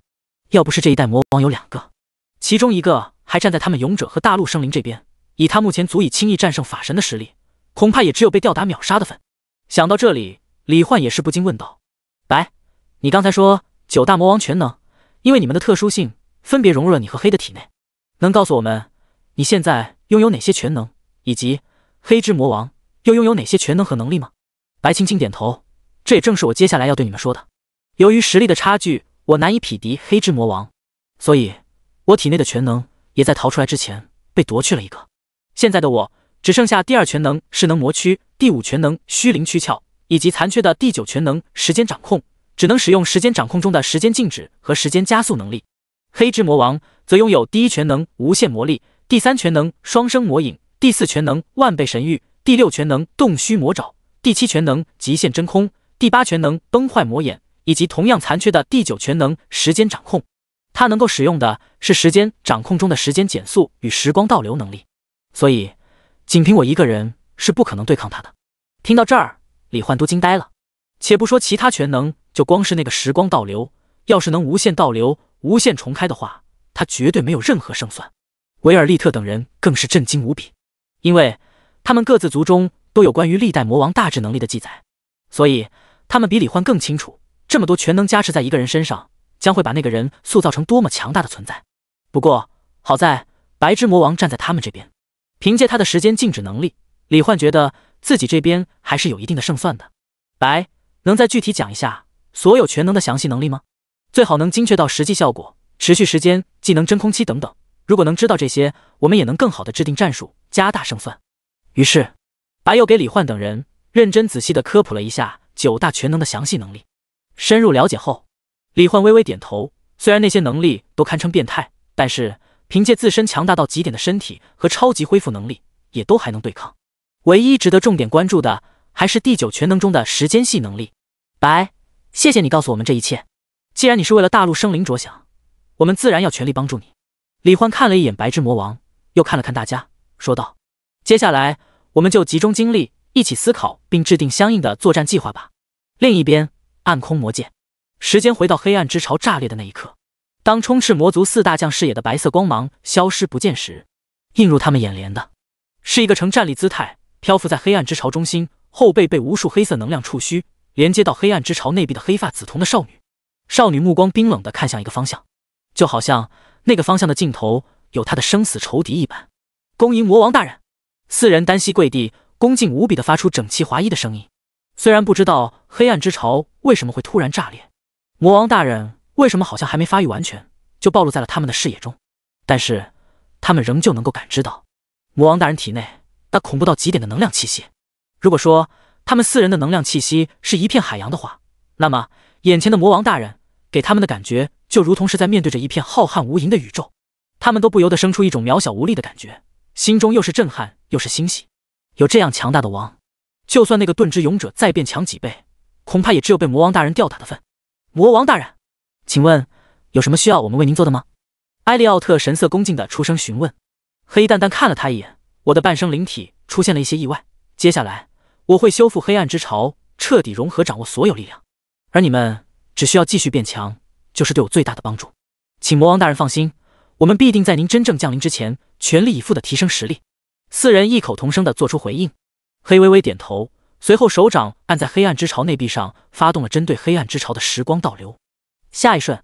要不是这一代魔王有2个，其中一个还站在他们勇者和大陆生灵这边，以他目前足以轻易战胜法神的实力，恐怕也只有被吊打秒杀的份。想到这里，李焕也是不禁问道：白，你刚才说9大魔王全能，因为你们的特殊性分别融入了你和黑的体内，能告诉我们你现在拥有哪些全能，以及黑之魔王又拥有哪些全能和能力吗？白轻轻点头，这也正是我接下来要对你们说的。由于实力的差距，我难以匹敌黑之魔王，所以我体内的全能也在逃出来之前被夺去了一个。现在的我只剩下第2全能势能魔躯，第5全能虚灵躯壳，以及残缺的第9全能时间掌控，只能使用时间掌控中的时间静止和时间加速能力。黑之魔王则拥有第1全能无限魔力，第3全能双生魔影，第4全能万倍神域，第6全能洞虚魔爪，第7全能极限真空，第8全能崩坏魔眼，以及同样残缺的第9全能时间掌控。他能够使用的是时间掌控中的时间减速与时光倒流能力，所以仅凭我一个人是不可能对抗他的。听到这儿，李焕都惊呆了。且不说其他全能，就光是那个时光倒流，要是能无限倒流、无限重开的话，他绝对没有任何胜算。维尔利特等人更是震惊无比，因为他们各自族中都有关于历代魔王大致能力的记载，所以他们比李焕更清楚，这么多全能加持在一个人身上，将会把那个人塑造成多么强大的存在。不过好在白之魔王站在他们这边，凭借他的时间静止能力，李焕觉得自己这边还是有一定的胜算的。白，能再具体讲一下所有全能的详细能力吗？最好能精确到实际效果、持续时间、技能真空期等等。如果能知道这些，我们也能更好的制定战术，加大胜算。于是白又给李焕等人认真仔细地科普了一下9大全能的详细能力。深入了解后，李焕微微点头，虽然那些能力都堪称变态，但是凭借自身强大到极点的身体和超级恢复能力，也都还能对抗。唯一值得重点关注的还是第9全能中的时间系能力。白，谢谢你告诉我们这一切，既然你是为了大陆生灵着想，我们自然要全力帮助你。李焕看了一眼白之魔王，又看了看大家，说道：接下来我们就集中精力，一起思考并制定相应的作战计划吧。另一边，暗空魔界，时间回到黑暗之潮炸裂的那一刻，当充斥魔族4大将视野的白色光芒消失不见时，映入他们眼帘的是一个呈站立姿态漂浮在黑暗之潮中心，后背被无数黑色能量触须连接到黑暗之潮内壁的黑发紫瞳的少女。少女目光冰冷地看向一个方向，就好像那个方向的尽头有她的生死仇敌一般。恭迎魔王大人！4人单膝跪地，恭敬无比地发出整齐划一的声音。虽然不知道黑暗之潮为什么会突然炸裂，魔王大人为什么好像还没发育完全就暴露在了他们的视野中，但是他们仍旧能够感知到魔王大人体内那恐怖到极点的能量气息。如果说他们4人的能量气息是一片海洋的话，那么眼前的魔王大人给他们的感觉就如同是在面对着一片浩瀚无垠的宇宙，他们都不由得生出一种渺小无力的感觉，心中又是震撼又是欣喜。有这样强大的王，就算那个盾之勇者再变强几倍，恐怕也只有被魔王大人吊打的份。魔王大人，请问有什么需要我们为您做的吗？埃利奥特神色恭敬地出声询问。黑淡淡看了他一眼，我的半生灵体出现了一些意外，接下来我会修复黑暗之潮，彻底融合掌握所有力量，而你们只需要继续变强，就是对我最大的帮助。请魔王大人放心，我们必定在您真正降临之前全力以赴地提升实力。4人异口同声地做出回应。黑微微点头，随后手掌按在黑暗之潮内壁上，发动了针对黑暗之潮的时光倒流。下一瞬，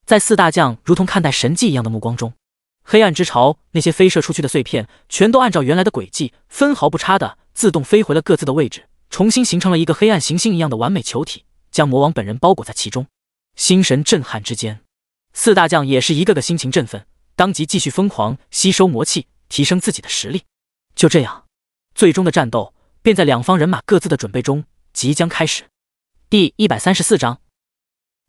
在4大将如同看待神迹一样的目光中，黑暗之潮那些飞射出去的碎片全都按照原来的轨迹分毫不差的自动飞回了各自的位置，重新形成了一个黑暗行星一样的完美球体，将魔王本人包裹在其中。心神震撼之间，4大将也是一个个心情振奋，当即继续疯狂吸收魔气，提升自己的实力。就这样，最终的战斗便在两方人马各自的准备中即将开始。第134章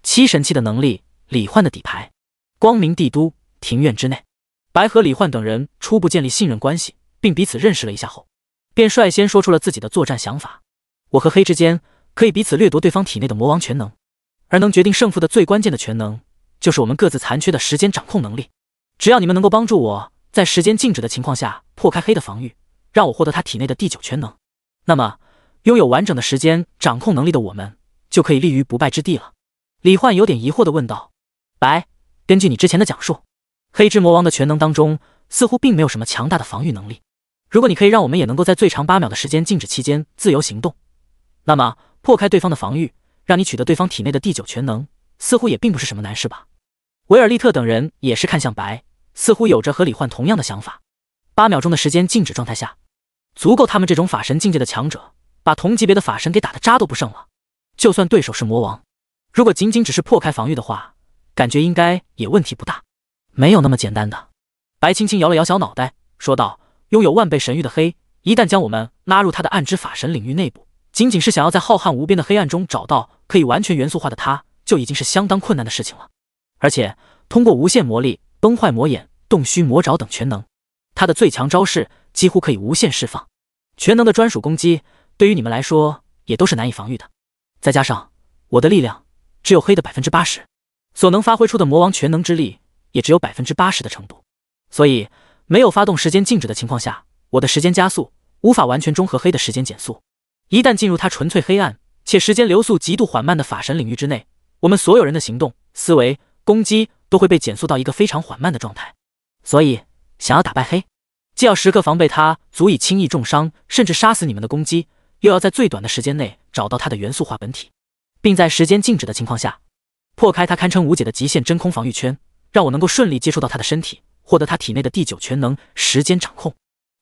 ，7神器的能力李焕的底牌。光明帝都庭院之内，白和李焕等人初步建立信任关系，并彼此认识了一下后，便率先说出了自己的作战想法。我和黑之间可以彼此掠夺对方体内的魔王全能，而能决定胜负的最关键的全能，就是我们各自残缺的时间掌控能力。只要你们能够帮助我在时间静止的情况下破开黑的防御，让我获得他体内的第9全能，那么拥有完整的时间掌控能力的我们就可以立于不败之地了。李焕有点疑惑地问道：白，根据你之前的讲述，黑之魔王的全能当中似乎并没有什么强大的防御能力。如果你可以让我们也能够在最长8秒的时间静止期间自由行动，那么破开对方的防御，让你取得对方体内的第9全能，似乎也并不是什么难事吧。维尔利特等人也是看向白，似乎有着和李焕同样的想法。8秒钟的时间静止状态下，足够他们这种法神境界的强者把同级别的法神给打得渣都不剩了。就算对手是魔王，如果仅仅只是破开防御的话，感觉应该也问题不大。没有那么简单的。白轻轻摇了摇小脑袋，说道：拥有万倍神域的黑，一旦将我们拉入他的暗之法神领域内部，仅仅是想要在浩瀚无边的黑暗中找到可以完全元素化的他，就已经是相当困难的事情了。而且通过无限魔力、崩坏魔眼、洞虚魔爪等全能，他的最强招式几乎可以无限释放。全能的专属攻击对于你们来说也都是难以防御的。再加上我的力量只有黑的 80%， 所能发挥出的魔王全能之力也只有 80% 的程度，所以没有发动时间静止的情况下，我的时间加速无法完全中和黑的时间减速。一旦进入他纯粹黑暗且时间流速极度缓慢的法神领域之内，我们所有人的行动、思维、攻击都会被减速到一个非常缓慢的状态。所以想要打败黑，既要时刻防备他足以轻易重伤甚至杀死你们的攻击，又要在最短的时间内找到他的元素化本体，并在时间静止的情况下破开他堪称无解的极限真空防御圈，让我能够顺利接触到他的身体，获得他体内的第9全能时间掌控。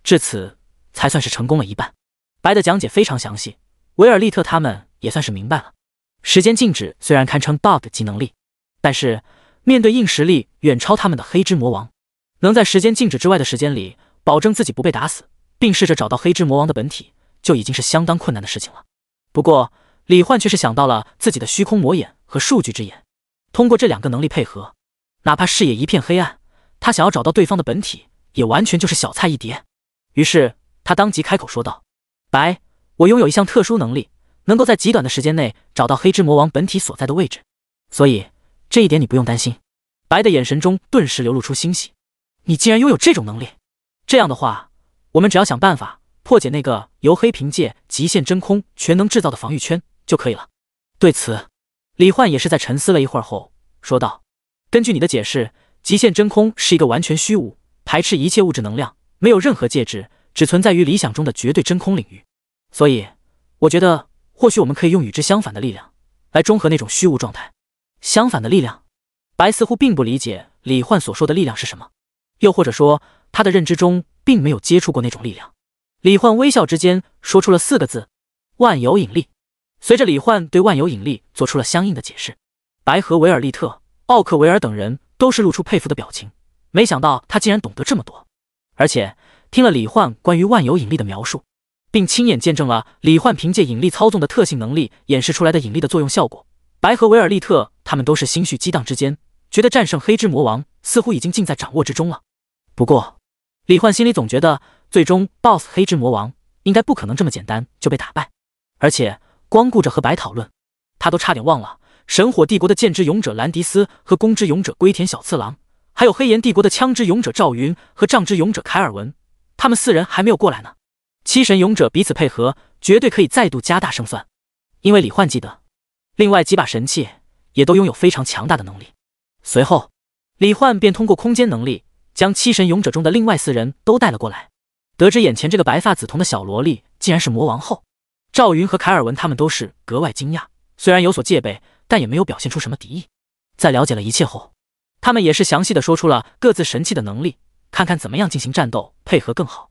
至此才算是成功了一半。白的讲解非常详细，维尔利特他们也算是明白了。时间静止虽然堪称 BUG 级能力，但是面对硬实力远超他们的黑之魔王，能在时间静止之外的时间里保证自己不被打死，并试着找到黑之魔王的本体，就已经是相当困难的事情了。不过李焕却是想到了自己的虚空魔眼和数据之眼，通过这2个能力配合，哪怕视野一片黑暗，他想要找到对方的本体也完全就是小菜一碟。于是他当即开口说道：白，我拥有一项特殊能力，能够在极短的时间内找到黑之魔王本体所在的位置，所以这一点你不用担心。白的眼神中顿时流露出欣喜，你竟然拥有这种能力，这样的话我们只要想办法破解那个由黑凭借极限真空全能制造的防御圈就可以了。对此李焕也是在沉思了一会儿后说道：根据你的解释，极限真空是一个完全虚无、排斥一切物质能量，没有任何介质，只存在于理想中的绝对真空领域，所以我觉得或许我们可以用与之相反的力量来中和那种虚无状态。相反的力量？白似乎并不理解李焕所说的力量是什么，又或者说他的认知中并没有接触过那种力量。李焕微笑之间说出了4个字：万有引力。随着李焕对万有引力做出了相应的解释，白和维尔利特、奥克维尔等人都是露出佩服的表情，没想到他竟然懂得这么多。而且听了李焕关于万有引力的描述，并亲眼见证了李焕凭借引力操纵的特性能力演示出来的引力的作用效果，白和维尔利特他们都是心绪激荡之间，觉得战胜黑之魔王似乎已经尽在掌握之中了。不过李焕心里总觉得最终 BOSS 黑之魔王应该不可能这么简单就被打败，而且光顾着和白讨论，他都差点忘了神火帝国的剑之勇者兰迪斯和弓之勇者龟田小次郎，还有黑岩帝国的枪之勇者赵云和杖之勇者凯尔文，他们4人还没有过来呢。7神勇者彼此配合，绝对可以再度加大胜算。因为李焕记得另外几把神器也都拥有非常强大的能力。随后李焕便通过空间能力将7神勇者中的另外4人都带了过来。得知眼前这个白发紫瞳的小萝莉竟然是魔王后，赵云和凯尔文他们都是格外惊讶，虽然有所戒备，但也没有表现出什么敌意。在了解了一切后，他们也是详细的说出了各自神器的能力，看看怎么样进行战斗配合更好。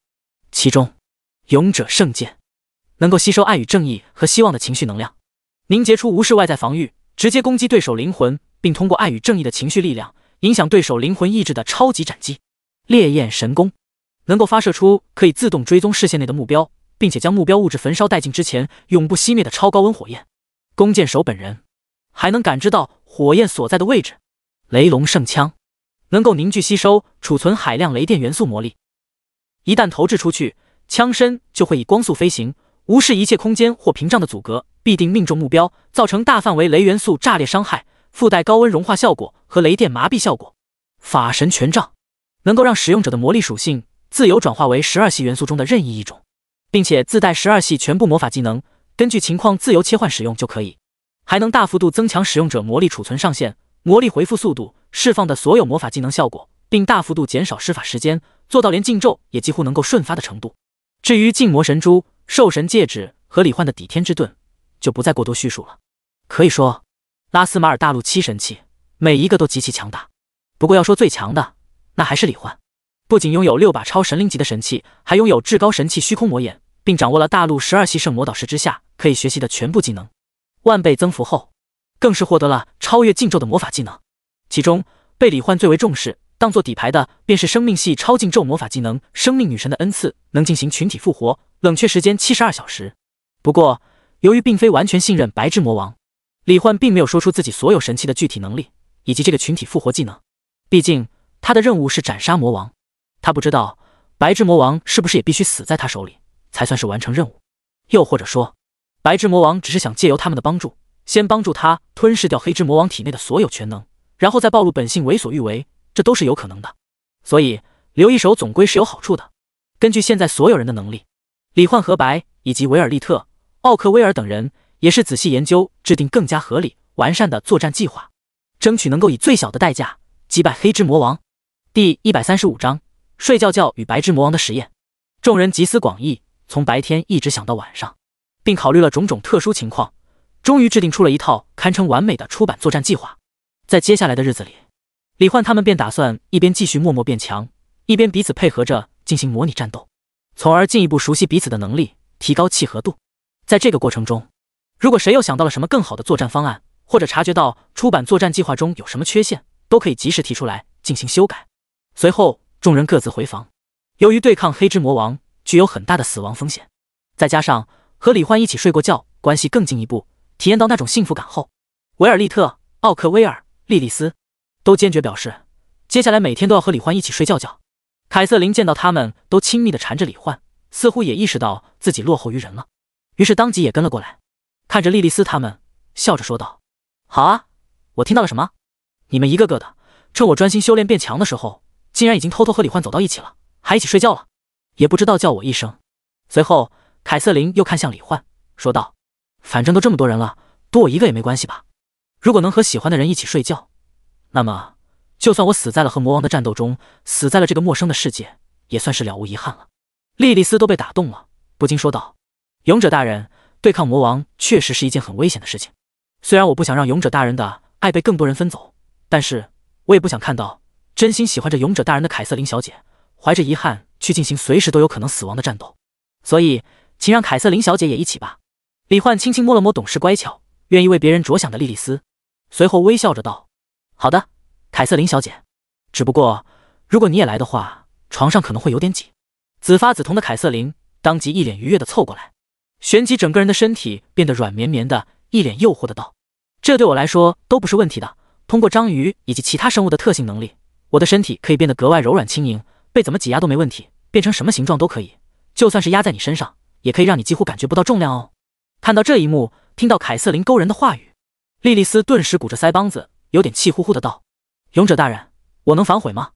其中勇者圣剑能够吸收爱与正义和希望的情绪能量，凝结出无视外在防御，直接攻击对手灵魂，并通过爱与正义的情绪力量影响对手灵魂意志的超级斩击。烈焰神功能够发射出可以自动追踪视线内的目标，并且将目标物质焚烧殆尽之前永不熄灭的超高温火焰。弓箭手本人还能感知到火焰所在的位置，雷龙圣枪，能够凝聚、吸收、储存海量雷电元素魔力。一旦投掷出去，枪身就会以光速飞行，无视一切空间或屏障的阻隔，必定命中目标，造成大范围雷元素炸裂伤害，附带高温融化效果和雷电麻痹效果。法神权杖能够让使用者的魔力属性自由转化为12系元素中的任意一种，并且自带12系全部魔法技能，根据情况自由切换使用就可以。还能大幅度增强使用者魔力储存上限、魔力回复速度、释放的所有魔法技能效果，并大幅度减少施法时间，做到连禁咒也几乎能够瞬发的程度。至于禁魔神珠、兽神戒指和李焕的抵天之盾，就不再过多叙述了。可以说，拉斯马尔大陆7神器每一个都极其强大。不过要说最强的，那还是李焕。不仅拥有6把超神灵级的神器，还拥有至高神器虚空魔眼，并掌握了大陆12系圣魔导师之下可以学习的全部技能。万倍增幅后，更是获得了超越禁咒的魔法技能。其中被李焕最为重视，当做底牌的便是生命系超禁咒魔法技能生命女神的恩赐，能进行群体复活，冷却时间72小时。不过由于并非完全信任白之魔王，李焕并没有说出自己所有神器的具体能力以及这个群体复活技能。毕竟他的任务是斩杀魔王，他不知道白之魔王是不是也必须死在他手里才算是完成任务，又或者说白之魔王只是想借由他们的帮助，先帮助他吞噬掉黑之魔王体内的所有全能，然后再暴露本性为所欲为，这都是有可能的。所以留一手总归是有好处的。根据现在所有人的能力，李焕和白以及维尔利特、奥克威尔等人也是仔细研究制定更加合理完善的作战计划，争取能够以最小的代价击败黑之魔王。第135章睡觉觉与白之魔王的实验。众人集思广益，从白天一直想到晚上，并考虑了种种特殊情况，终于制定出了一套堪称完美的出版作战计划。在接下来的日子里，李焕他们便打算一边继续默默变强，一边彼此配合着进行模拟战斗，从而进一步熟悉彼此的能力，提高契合度。在这个过程中，如果谁又想到了什么更好的作战方案，或者察觉到出版作战计划中有什么缺陷，都可以及时提出来进行修改。随后众人各自回房。由于对抗黑之魔王具有很大的死亡风险，再加上和李焕一起睡过觉，关系更进一步，体验到那种幸福感后，维尔利特、奥克威尔、莉莉丝都坚决表示接下来每天都要和李焕一起睡觉觉。凯瑟琳见到他们都亲密地缠着李焕，似乎也意识到自己落后于人了，于是当即也跟了过来，看着莉莉丝他们，笑着说道：好啊，我听到了什么？你们一个个的趁我专心修炼变强的时候，竟然已经偷偷和李焕走到一起了，还一起睡觉了，也不知道叫我一声。随后凯瑟琳又看向李焕，说道：反正都这么多人了，多我一个也没关系吧。如果能和喜欢的人一起睡觉，那么就算我死在了和魔王的战斗中，死在了这个陌生的世界，也算是了无遗憾了。莉莉丝都被打动了，不禁说道：勇者大人，对抗魔王确实是一件很危险的事情。虽然我不想让勇者大人的爱被更多人分走，但是我也不想看到真心喜欢着勇者大人的凯瑟琳小姐怀着遗憾去进行随时都有可能死亡的战斗，所以请让凯瑟琳小姐也一起吧。李焕轻轻摸了摸懂事乖巧、愿意为别人着想的莉莉丝，随后微笑着道：好的，凯瑟琳小姐，只不过如果你也来的话，床上可能会有点挤。紫发紫瞳的凯瑟琳当即一脸愉悦地凑过来，旋即整个人的身体变得软绵绵的，一脸诱惑的道：这对我来说都不是问题的，通过章鱼以及其他生物的特性能力，我的身体可以变得格外柔软轻盈，被怎么挤压都没问题，变成什么形状都可以，就算是压在你身上，也可以让你几乎感觉不到重量哦。看到这一幕，听到凯瑟琳勾人的话语，莉莉丝顿时鼓着腮帮子，有点气呼呼的道：勇者大人，我能反悔吗？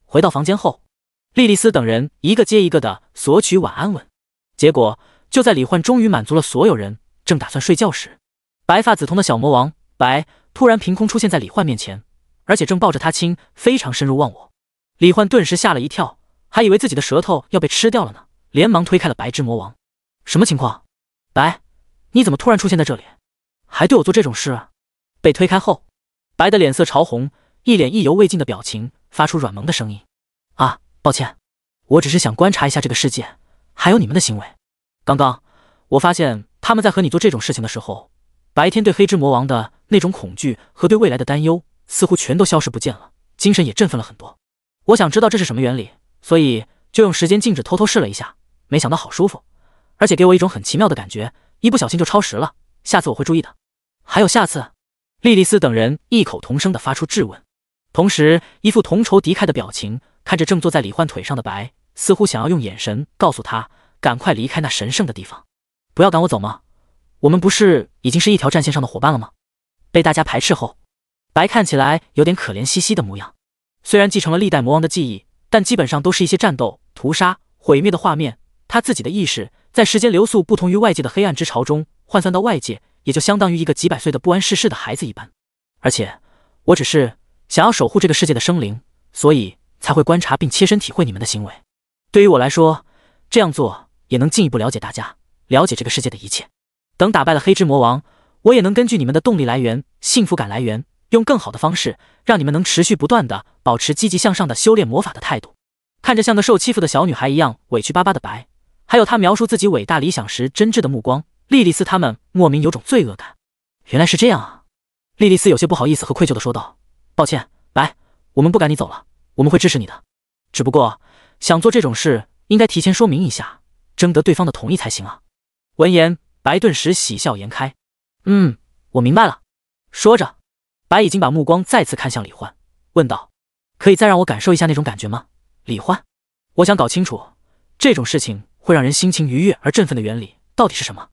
回到房间后，莉莉丝等人一个接一个的索取晚安吻，结果就在李焕终于满足了所有人，正打算睡觉时，白发紫瞳的小魔王白突然凭空出现在李焕面前，而且正抱着他亲，非常深入忘我。李焕顿时吓了一跳，还以为自己的舌头要被吃掉了呢，连忙推开了白之魔王。什么情况？白，你怎么突然出现在这里，还对我做这种事？被推开后，白的脸色潮红，一脸意犹未尽的表情，发出软萌的声音：啊，抱歉，我只是想观察一下这个世界，还有你们的行为。刚刚我发现他们在和你做这种事情的时候，白天对黑之魔王的那种恐惧和对未来的担忧似乎全都消失不见了，精神也振奋了很多。我想知道这是什么原理，所以就用时间静止偷偷试了一下，没想到好舒服，而且给我一种很奇妙的感觉，一不小心就超时了，下次我会注意的。还有下次？莉莉丝等人异口同声地发出质问。同时一副同仇敌忾的表情看着正坐在李焕腿上的白，似乎想要用眼神告诉他赶快离开那神圣的地方。不要赶我走吗？我们不是已经是一条战线上的伙伴了吗？被大家排斥后，白看起来有点可怜兮兮的模样。虽然继承了历代魔王的记忆，但基本上都是一些战斗、屠杀、毁灭的画面。他自己的意识在时间流速不同于外界的黑暗之潮中换算到外界，也就相当于一个几百岁的不谙世事的孩子一般。而且我只是想要守护这个世界的生灵，所以才会观察并切身体会你们的行为。对于我来说，这样做也能进一步了解大家，了解这个世界的一切。等打败了黑之魔王，我也能根据你们的动力来源、幸福感来源，用更好的方式让你们能持续不断的保持积极向上的修炼魔法的态度。看着像个受欺负的小女孩一样委屈巴巴的白，还有他描述自己伟大理想时真挚的目光，莉莉丝他们莫名有种罪恶感。原来是这样啊！莉莉丝有些不好意思和愧疚的说道：“抱歉，白，我们不赶你走了，我们会支持你的。只不过想做这种事，应该提前说明一下，征得对方的同意才行啊。”闻言，白顿时喜笑颜开：“我明白了。”说着，白已经把目光再次看向李焕，问道：“可以再让我感受一下那种感觉吗？”李焕，我想搞清楚这种事情会让人心情愉悦而振奋的原理到底是什么。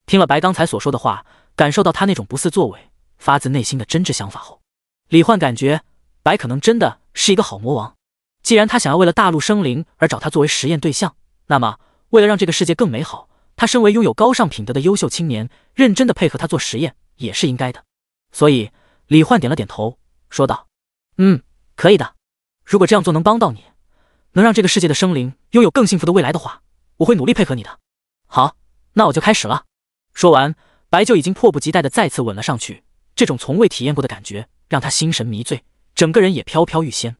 听了白刚才所说的话，感受到他那种不似作为、发自内心的真挚想法后，李焕感觉白可能真的是一个好魔王。既然他想要为了大陆生灵而找他作为实验对象，那么为了让这个世界更美好，他身为拥有高尚品德的优秀青年，认真的配合他做实验也是应该的。所以李焕点了点头，说道：“可以的。如果这样做能帮到你，能让这个世界的生灵拥有更幸福的未来的话，我会努力配合你的。好，那我就开始了。”说完，白就已经迫不及待地再次吻了上去。这种从未体验过的感觉让他心神迷醉，整个人也飘飘欲仙。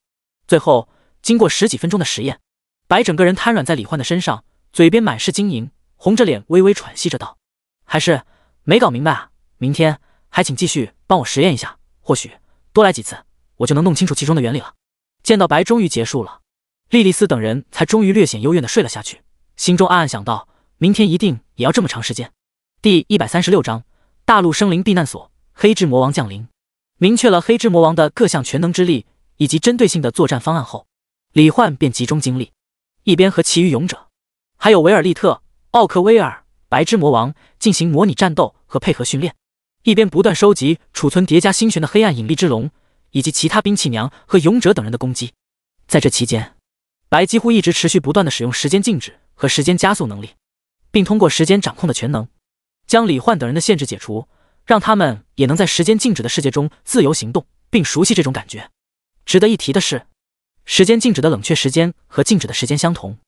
最后经过10几分钟的实验，白整个人瘫软在李焕的身上，嘴边满是晶莹，红着脸微微喘息着道：“还是没搞明白啊，明天还请继续帮我实验一下，或许多来几次，我就能弄清楚其中的原理了。”见到白终于结束了，莉莉丝等人才终于略显幽怨地睡了下去，心中暗暗想到，明天一定也要这么长时间。第136章大陆生灵避难所，黑之魔王降临。明确了黑之魔王的各项全能之力以及针对性的作战方案后，李焕便集中精力，一边和其余勇者还有维尔利特、奥克威尔、白之魔王进行模拟战斗和配合训练，一边不断收集储存叠加星旋的黑暗引力之龙以及其他兵器娘和勇者等人的攻击。在这期间，白几乎一直持续不断的使用时间静止和时间加速能力，并通过时间掌控的全能将李焕等人的限制解除，让他们也能在时间静止的世界中自由行动，并熟悉这种感觉。值得一提的是，时间静止的冷却时间和静止的时间相同。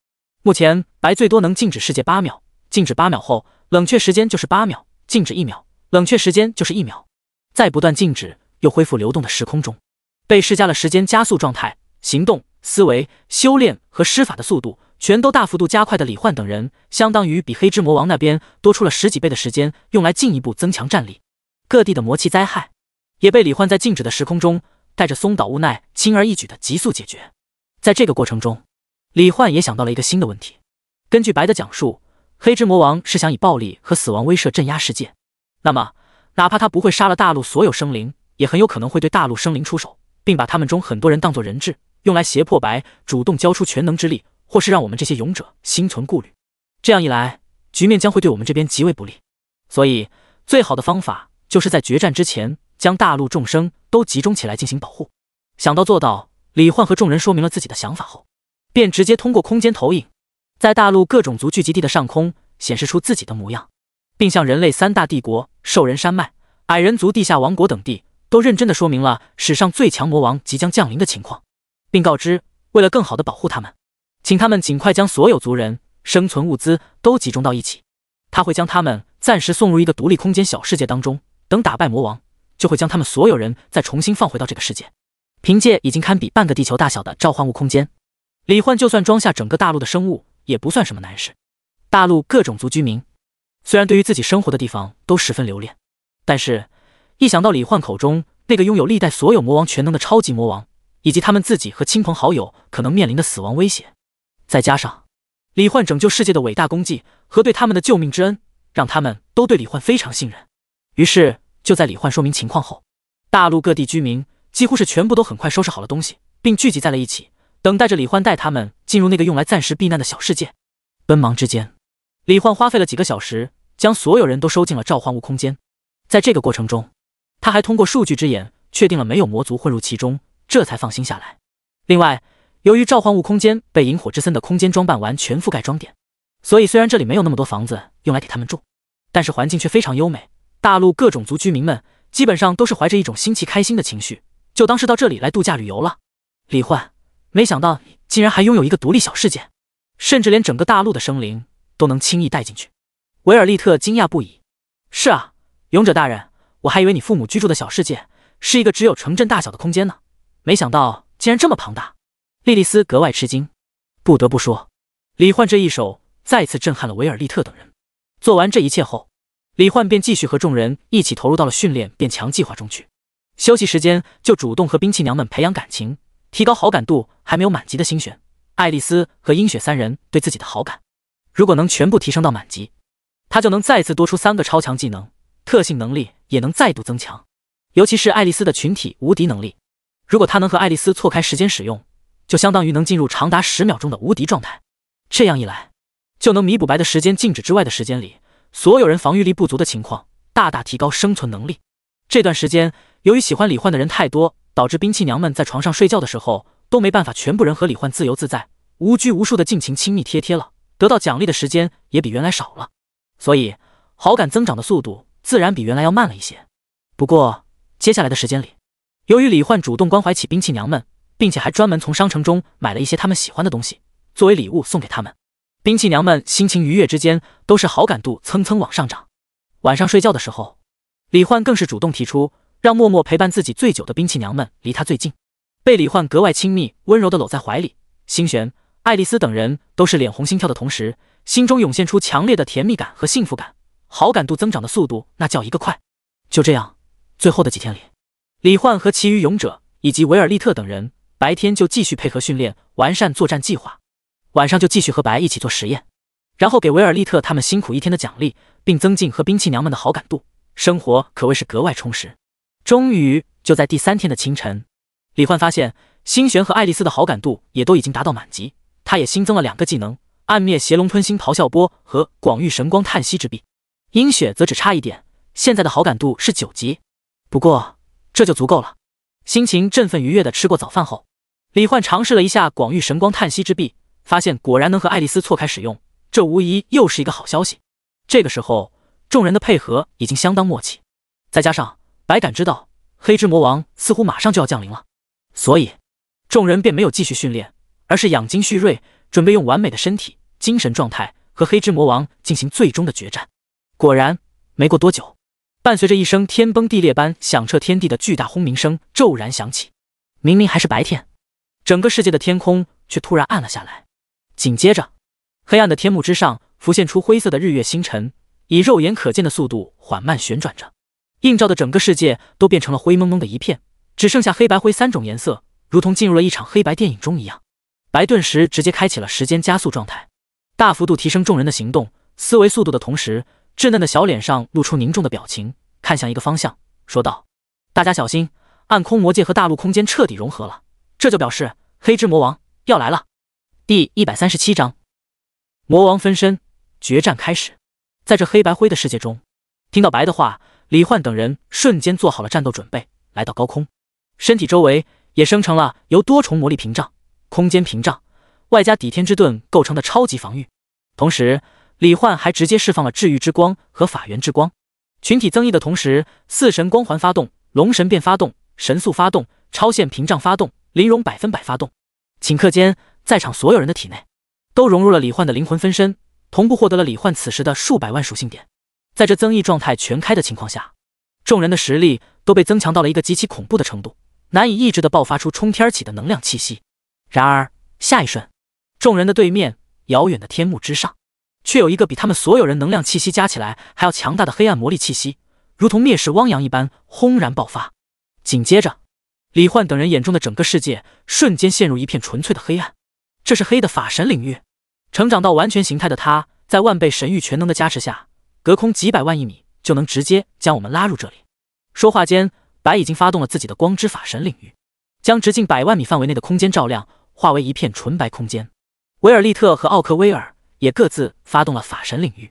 目前白最多能静止世界8秒，静止8秒后冷却时间就是8秒，静止1秒，冷却时间就是1秒，再不断静止又恢复流动的时空中，被施加了时间加速状态，行动、思维、修炼和施法的速度全都大幅度加快的李焕等人，相当于比黑之魔王那边多出了10几倍的时间，用来进一步增强战力。各地的魔气灾害也被李焕在静止的时空中带着松岛无奈轻而易举的急速解决。在这个过程中，李焕也想到了一个新的问题。根据白的讲述，黑之魔王是想以暴力和死亡威慑镇压世界，那么哪怕他不会杀了大陆所有生灵，也很有可能会对大陆生灵出手，并把他们中很多人当作人质，用来胁迫白主动交出全能之力，或是让我们这些勇者心存顾虑。这样一来，局面将会对我们这边极为不利。所以最好的方法就是在决战之前将大陆众生都集中起来进行保护。想到做到，李焕和众人说明了自己的想法后，便直接通过空间投影，在大陆各种族聚集地的上空显示出自己的模样，并向人类3大帝国兽人山脉、矮人族地下王国等地都认真地说明了史上最强魔王即将降临的情况，并告知为了更好地保护他们，请他们尽快将所有族人、生存物资都集中到一起。他会将他们暂时送入一个独立空间小世界当中，等打败魔王，就会将他们所有人再重新放回到这个世界。凭借已经堪比半个地球大小的召唤物空间，李焕就算装下整个大陆的生物也不算什么难事。大陆各种族居民虽然对于自己生活的地方都十分留恋，但是一想到李焕口中那个拥有历代所有魔王全能的超级魔王，以及他们自己和亲朋好友可能面临的死亡威胁，再加上李焕拯救世界的伟大功绩和对他们的救命之恩，让他们都对李焕非常信任。于是就在李焕说明情况后，大陆各地居民几乎是全部都很快收拾好了东西，并聚集在了一起，等待着李焕带他们进入那个用来暂时避难的小世界。奔忙之间，李焕花费了几个小时，将所有人都收进了召唤物空间。在这个过程中，他还通过数据之眼确定了没有魔族混入其中，这才放心下来。另外，由于召唤物空间被萤火之森的空间装扮完全覆盖装点，所以虽然这里没有那么多房子用来给他们住，但是环境却非常优美。大陆各种族居民们基本上都是怀着一种新奇开心的情绪，就当是到这里来度假旅游了。李焕没想到竟然还拥有一个独立小世界，甚至连整个大陆的生灵都能轻易带进去。维尔利特惊讶不已。是啊，勇者大人，我还以为你父母居住的小世界是一个只有城镇大小的空间呢，没想到竟然这么庞大。莉莉丝格外吃惊。不得不说，李焕这一手再次震撼了维尔利特等人。做完这一切后，李焕便继续和众人一起投入到了训练变强计划中去。休息时间就主动和兵器娘们培养感情，提高好感度还没有满级的星璇、爱丽丝和鹰雪三人对自己的好感，如果能全部提升到满级，他就能再次多出3个超强技能，特性能力也能再度增强。尤其是爱丽丝的群体无敌能力，如果他能和爱丽丝错开时间使用，就相当于能进入长达10秒钟的无敌状态。这样一来，就能弥补白的时间静止之外的时间里所有人防御力不足的情况，大大提高生存能力。这段时间，由于喜欢李焕的人太多，导致兵器娘们在床上睡觉的时候都没办法全部人和李焕自由自在、无拘无束的尽情亲密贴贴了，得到奖励的时间也比原来少了，所以好感增长的速度自然比原来要慢了一些。不过接下来的时间里，由于李焕主动关怀起兵器娘们，并且还专门从商城中买了一些他们喜欢的东西作为礼物送给他们，兵器娘们心情愉悦之间都是好感度蹭蹭往上涨。晚上睡觉的时候，李焕更是主动提出让默默陪伴自己最久的兵器娘们离他最近。被李焕格外亲密温柔地搂在怀里，星璇、爱丽丝等人都是脸红心跳的同时，心中涌现出强烈的甜蜜感和幸福感，好感度增长的速度那叫一个快。就这样，最后的几天里，李焕和其余勇者以及维尔利特等人白天就继续配合训练，完善作战计划，晚上就继续和白一起做实验，然后给维尔利特他们辛苦一天的奖励，并增进和兵器娘们的好感度，生活可谓是格外充实。终于就在第3天的清晨，李焕发现星璇和爱丽丝的好感度也都已经达到满级，他也新增了2个技能：暗灭邪龙吞星咆哮波和广域神光叹息之臂。鹰雪则只差一点，现在的好感度是9级，不过这就足够了。心情振奋愉悦地吃过早饭后，李焕尝试了一下广域神光叹息之臂，发现果然能和爱丽丝错开使用，这无疑又是一个好消息。这个时候，众人的配合已经相当默契，再加上白感知到黑之魔王似乎马上就要降临了，所以众人便没有继续训练，而是养精蓄锐，准备用完美的身体、精神状态和黑之魔王进行最终的决战。果然，没过多久，伴随着一声天崩地裂般响彻天地的巨大轰鸣声骤然响起。明明还是白天，整个世界的天空却突然暗了下来。紧接着，黑暗的天幕之上浮现出灰色的日月星辰，以肉眼可见的速度缓慢旋转着，映照的整个世界都变成了灰蒙蒙的一片，只剩下黑白灰3种颜色，如同进入了一场黑白电影中一样。白顿时直接开启了时间加速状态，大幅度提升众人的行动、思维速度的同时，稚嫩的小脸上露出凝重的表情，看向一个方向，说道：大家小心，暗空魔界和大陆空间彻底融合了，这就表示黑之魔王要来了。第137章魔王分身，决战开始。在这黑白灰的世界中，听到白的话，李焕等人瞬间做好了战斗准备，来到高空，身体周围也生成了由多重魔力屏障、空间屏障外加抵天之盾构成的超级防御。同时，李焕还直接释放了治愈之光和法源之光，群体增益的同时，4神光环发动，龙神变发动，神速发动，超限屏障发动，灵容100%发动。顷刻间，在场所有人的体内都融入了李焕的灵魂分身，同步获得了李焕此时的数百万属性点。在这增益状态全开的情况下，众人的实力都被增强到了一个极其恐怖的程度，难以抑制地爆发出冲天起的能量气息。然而下一瞬，众人的对面遥远的天幕之上，却有一个比他们所有人能量气息加起来还要强大的黑暗魔力气息，如同灭世汪洋一般轰然爆发。紧接着，李焕等人眼中的整个世界瞬间陷入一片纯粹的黑暗。这是黑的法神领域，成长到完全形态的他，在万倍神域全能的加持下，隔空几百万亿米就能直接将我们拉入这里。说话间，白已经发动了自己的光之法神领域，将直径100万米范围内的空间照亮，化为一片纯白空间。维尔利特和奥克威尔也各自发动了法神领域，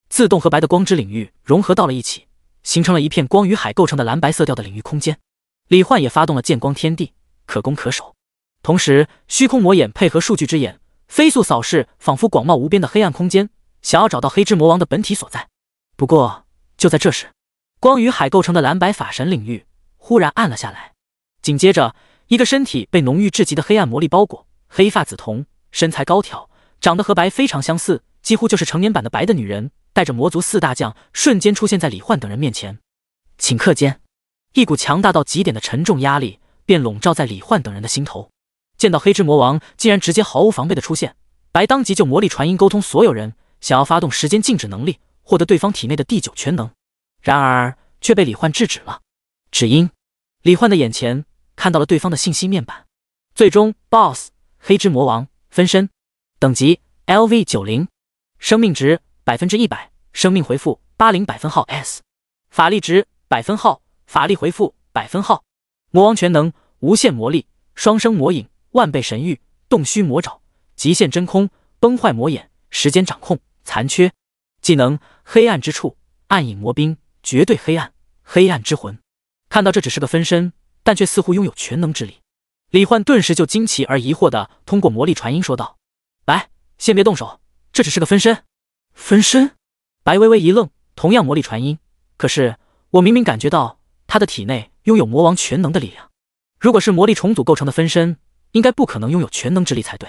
自动和白的光之领域融合到了一起，形成了一片光与海构成的蓝白色调的领域空间。李焕也发动了剑光天地，可攻可守。同时，虚空魔眼配合数据之眼，飞速扫视仿佛广袤无边的黑暗空间，想要找到黑之魔王的本体所在。不过，就在这时，光与海构成的蓝白法神领域忽然暗了下来。紧接着，一个身体被浓郁至极的黑暗魔力包裹，黑发紫瞳，身材高挑，长得和白非常相似，几乎就是成年版的白的女人，带着魔族4大将瞬间出现在李焕等人面前。顷刻间，一股强大到极点的沉重压力便笼罩在李焕等人的心头。见到黑之魔王竟然直接毫无防备的出现，白当即就魔力传音沟通所有人，想要发动时间静止能力，获得对方体内的第9全能，然而却被李焕制止了。只因李焕的眼前看到了对方的信息面板，最终 BOSS 黑之魔王分身，等级 LV90， 生命值 100%， 生命回复80百分号 S， 法力值100分号，法力回复100分号，魔王全能无限魔力，双生魔影，万倍神域，洞虚魔爪，极限真空，崩坏魔眼，时间掌控，残缺。技能黑暗之处，暗影魔兵，绝对黑暗，黑暗之魂。看到这只是个分身，但却似乎拥有全能之力，李焕顿时就惊奇而疑惑地通过魔力传音说道：白，先别动手，这只是个分身。分身？白微微一愣，同样魔力传音，可是我明明感觉到他的体内拥有魔王全能的力量，如果是魔力重组构成的分身，应该不可能拥有全能之力才对。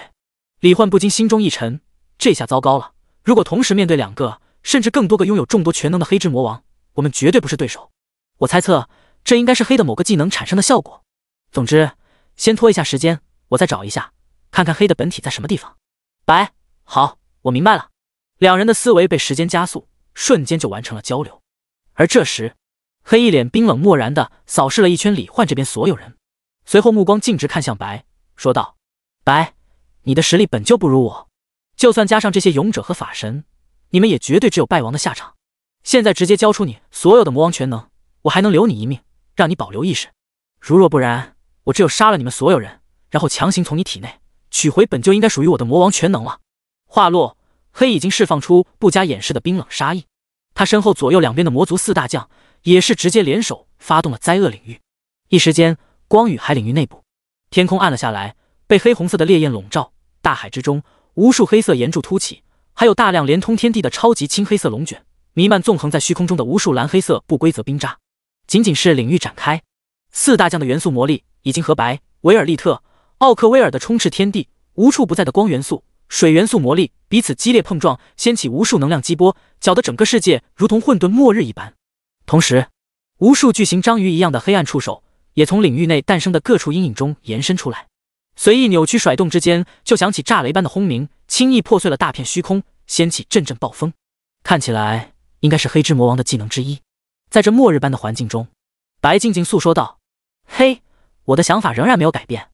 李焕不禁心中一沉，这下糟糕了，如果同时面对2个甚至更多个拥有众多全能的黑之魔王，我们绝对不是对手。我猜测这应该是黑的某个技能产生的效果。总之，先拖一下时间，我再找一下，看看黑的本体在什么地方。白，好，我明白了。2人的思维被时间加速，瞬间就完成了交流。而这时，黑一脸冰冷漠然地扫视了一圈李焕这边所有人，随后目光径直看向白，说道：白，你的实力本就不如我，就算加上这些勇者和法神，你们也绝对只有败亡的下场。现在直接交出你所有的魔王全能，我还能留你一命，让你保留意识。如若不然，我只有杀了你们所有人，然后强行从你体内取回本就应该属于我的魔王全能了。话落，黑已经释放出不加掩饰的冰冷杀意，他身后左右两边的魔族4大将也是直接联手发动了灾厄领域。一时间，光与海领域内部，天空暗了下来，被黑红色的烈焰笼罩，大海之中无数黑色岩柱凸起，还有大量连通天地的超级青黑色龙卷，弥漫纵横在虚空中的无数蓝黑色不规则冰渣。仅仅是领域展开，4大将的元素魔力已经和白、维尔利特、奥克威尔的充斥天地，无处不在的光元素、水元素魔力彼此激烈碰撞，掀起无数能量激波，搅得整个世界如同混沌末日一般。同时，无数巨型章鱼一样的黑暗触手也从领域内诞生的各处阴影中延伸出来，随意扭曲甩动之间，就响起炸雷般的轰鸣，轻易破碎了大片虚空，掀起阵阵暴风。看起来应该是黑之魔王的技能之一。在这末日般的环境中，白静静诉说道：嘿，我的想法仍然没有改变，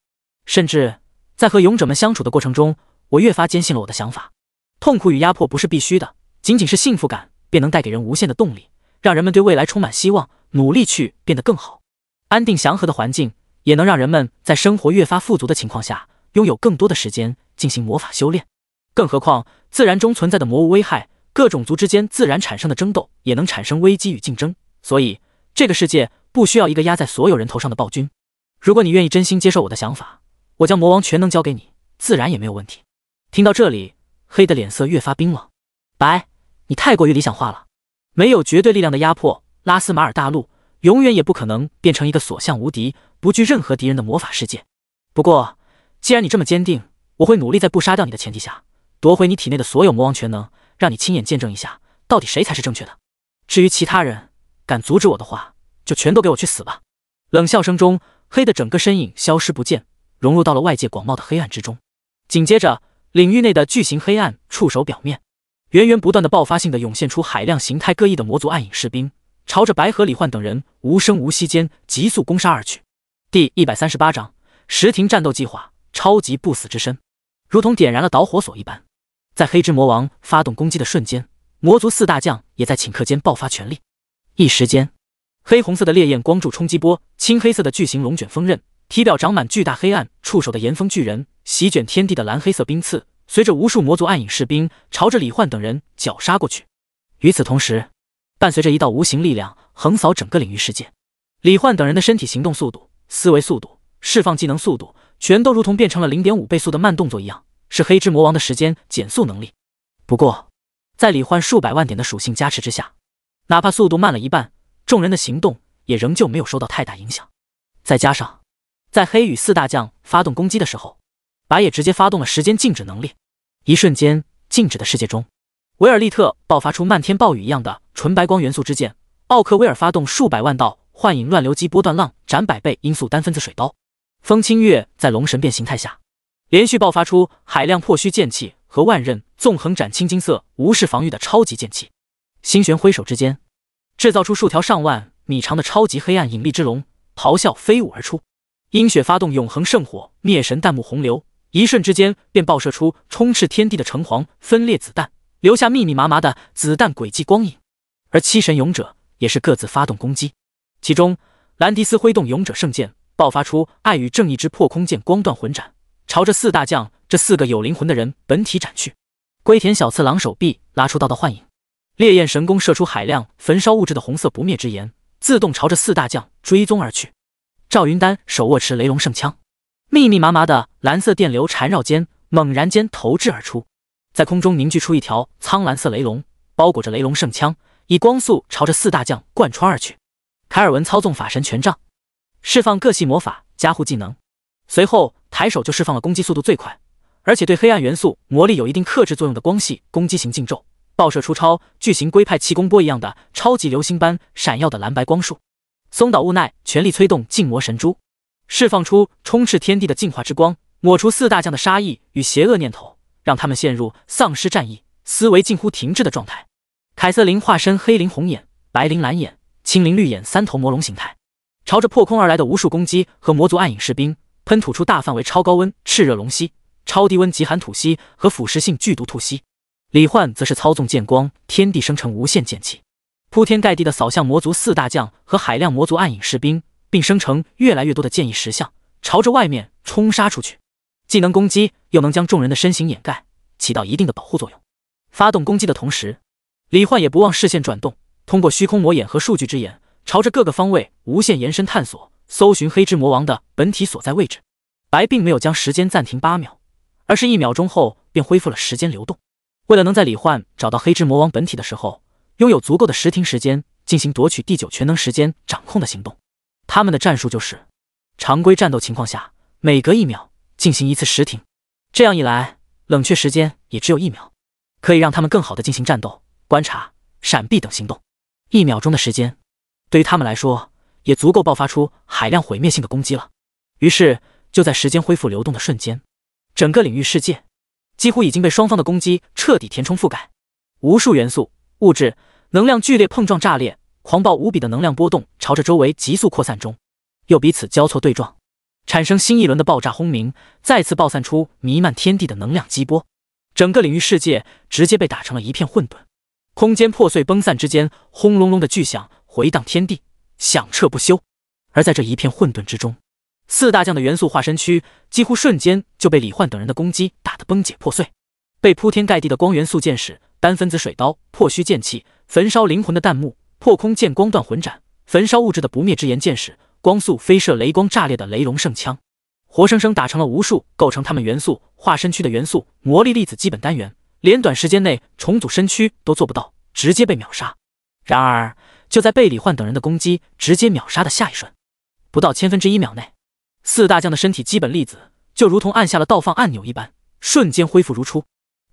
甚至在和勇者们相处的过程中，我越发坚信了我的想法。痛苦与压迫不是必须的，仅仅是幸福感便能带给人无限的动力，让人们对未来充满希望，努力去变得更好。安定祥和的环境也能让人们在生活越发富足的情况下，拥有更多的时间进行魔法修炼。更何况自然中存在的魔物危害，各种族之间自然产生的争斗也能产生危机与竞争，所以这个世界不需要一个压在所有人头上的暴君。如果你愿意真心接受我的想法，我将魔王全能交给你，自然也没有问题。听到这里，黑的脸色越发冰冷。白，你太过于理想化了，没有绝对力量的压迫，拉斯马尔大陆永远也不可能变成一个所向无敌、不惧任何敌人的魔法世界。不过，既然你这么坚定，我会努力在不杀掉你的前提下，夺回你体内的所有魔王全能，让你亲眼见证一下，到底谁才是正确的。至于其他人，敢阻止我的话，就全都给我去死吧！冷笑声中，黑的整个身影消失不见，融入到了外界广袤的黑暗之中。紧接着，领域内的巨型黑暗触手表面，源源不断的爆发性的涌现出海量形态各异的魔族暗影士兵，朝着白河李焕等人无声无息间急速攻杀而去。第138章石庭战斗计划，超级不死之身，如同点燃了导火索一般，在黑之魔王发动攻击的瞬间，魔族4大将也在顷刻间爆发全力。一时间，黑红色的烈焰光柱冲击波，青黑色的巨型龙卷风刃，体表长满巨大黑暗触手的炎风巨人，席卷天地的蓝黑色冰刺，随着无数魔族暗影士兵朝着李焕等人绞杀过去。与此同时，伴随着一道无形力量横扫整个领域世界，李焕等人的身体行动速度、思维速度、释放技能速度，全都如同变成了 0.5 倍速的慢动作一样，是黑之魔王的时间减速能力。不过，在李焕数百万点的属性加持之下，哪怕速度慢了一半，众人的行动也仍旧没有受到太大影响。再加上，在黑羽四大将发动攻击的时候，白也直接发动了时间静止能力。一瞬间，静止的世界中，维尔利特爆发出漫天暴雨一样的纯白光元素之剑，奥克威尔发动数百万道幻影乱流击波段浪斩百倍音速单分子水刀，风清月在龙神变形态下，连续爆发出海量破虚剑气和万刃纵横斩青金色无视防御的超级剑气。星璇挥手之间，制造出数条上万米长的超级黑暗引力之龙，咆哮飞舞而出。鹰雪发动永恒圣火灭神弹幕洪流，一瞬之间便爆射出充斥天地的橙黄分裂子弹，留下密密麻麻的子弹轨迹光影。而七神勇者也是各自发动攻击，其中兰迪斯挥动勇者圣剑，爆发出爱与正义之破空剑光断魂斩，朝着四大将这4个有灵魂的人本体斩去。龟田小次郎手臂拉出道道幻影，烈焰神弓射出海量焚烧物质的红色不灭之炎，自动朝着四大将追踪而去。赵云丹手握持雷龙圣枪，密密麻麻的蓝色电流缠绕间猛然间投掷而出，在空中凝聚出一条苍蓝色雷龙，包裹着雷龙圣枪，以光速朝着四大将贯穿而去。凯尔文操纵法神权杖，释放各系魔法加护技能，随后抬手就释放了攻击速度最快，而且对黑暗元素魔力有一定克制作用的光系攻击型禁咒，爆射出超巨型龟派气功波一样的超级流星般闪耀的蓝白光束。松岛无奈全力催动禁魔神珠，释放出充斥天地的净化之光，抹除四大将的杀意与邪恶念头，让他们陷入丧失战意、思维近乎停滞的状态。凯瑟琳化身黑灵红眼、白灵蓝眼、青灵绿眼3头魔龙形态，朝着破空而来的无数攻击和魔族暗影士兵喷吐出大范围超高温炽热龙息、超低温极寒吐息和腐蚀性剧毒吐息。李焕则是操纵剑光天地生成无限剑气，铺天盖地的扫向魔族四大将和海量魔族暗影士兵，并生成越来越多的剑意石像，朝着外面冲杀出去。既能攻击，又能将众人的身形掩盖，起到一定的保护作用。发动攻击的同时，李焕也不忘视线转动，通过虚空魔眼和数据之眼，朝着各个方位无限延伸探索，搜寻黑之魔王的本体所在位置。白并没有将时间暂停8秒，而是1秒钟后便恢复了时间流动。为了能在李焕找到黑之魔王本体的时候拥有足够的时停时间进行夺取第9全能时间掌控的行动，他们的战术就是常规战斗情况下每隔1秒进行一次时停，这样一来冷却时间也只有1秒，可以让他们更好的进行战斗、观察、闪避等行动。1秒钟的时间对于他们来说也足够爆发出海量毁灭性的攻击了。于是就在时间恢复流动的瞬间，整个领域世界几乎已经被双方的攻击彻底填充覆盖，无数元素、物质、能量剧烈碰撞炸裂，狂暴无比的能量波动朝着周围急速扩散中，又彼此交错对撞，产生新一轮的爆炸轰鸣，再次爆散出弥漫天地的能量激波，整个领域世界直接被打成了一片混沌，空间破碎崩散之间，轰隆隆的巨响回荡天地，响彻不休。而在这一片混沌之中，四大将的元素化身躯几乎瞬间就被李焕等人的攻击打得崩解破碎，被铺天盖地的光元素剑矢、单分子水刀、破虚剑气、焚烧灵魂的弹幕、破空剑光断魂斩、焚烧物质的不灭之炎剑矢、光速飞射雷光炸裂的雷龙圣枪，活生生打成了无数构成他们元素化身躯的元素魔力粒子基本单元，连短时间内重组身躯都做不到，直接被秒杀。然而就在被李焕等人的攻击直接秒杀的下一瞬，不到1/1000秒内，四大将的身体基本粒子就如同按下了倒放按钮一般，瞬间恢复如初。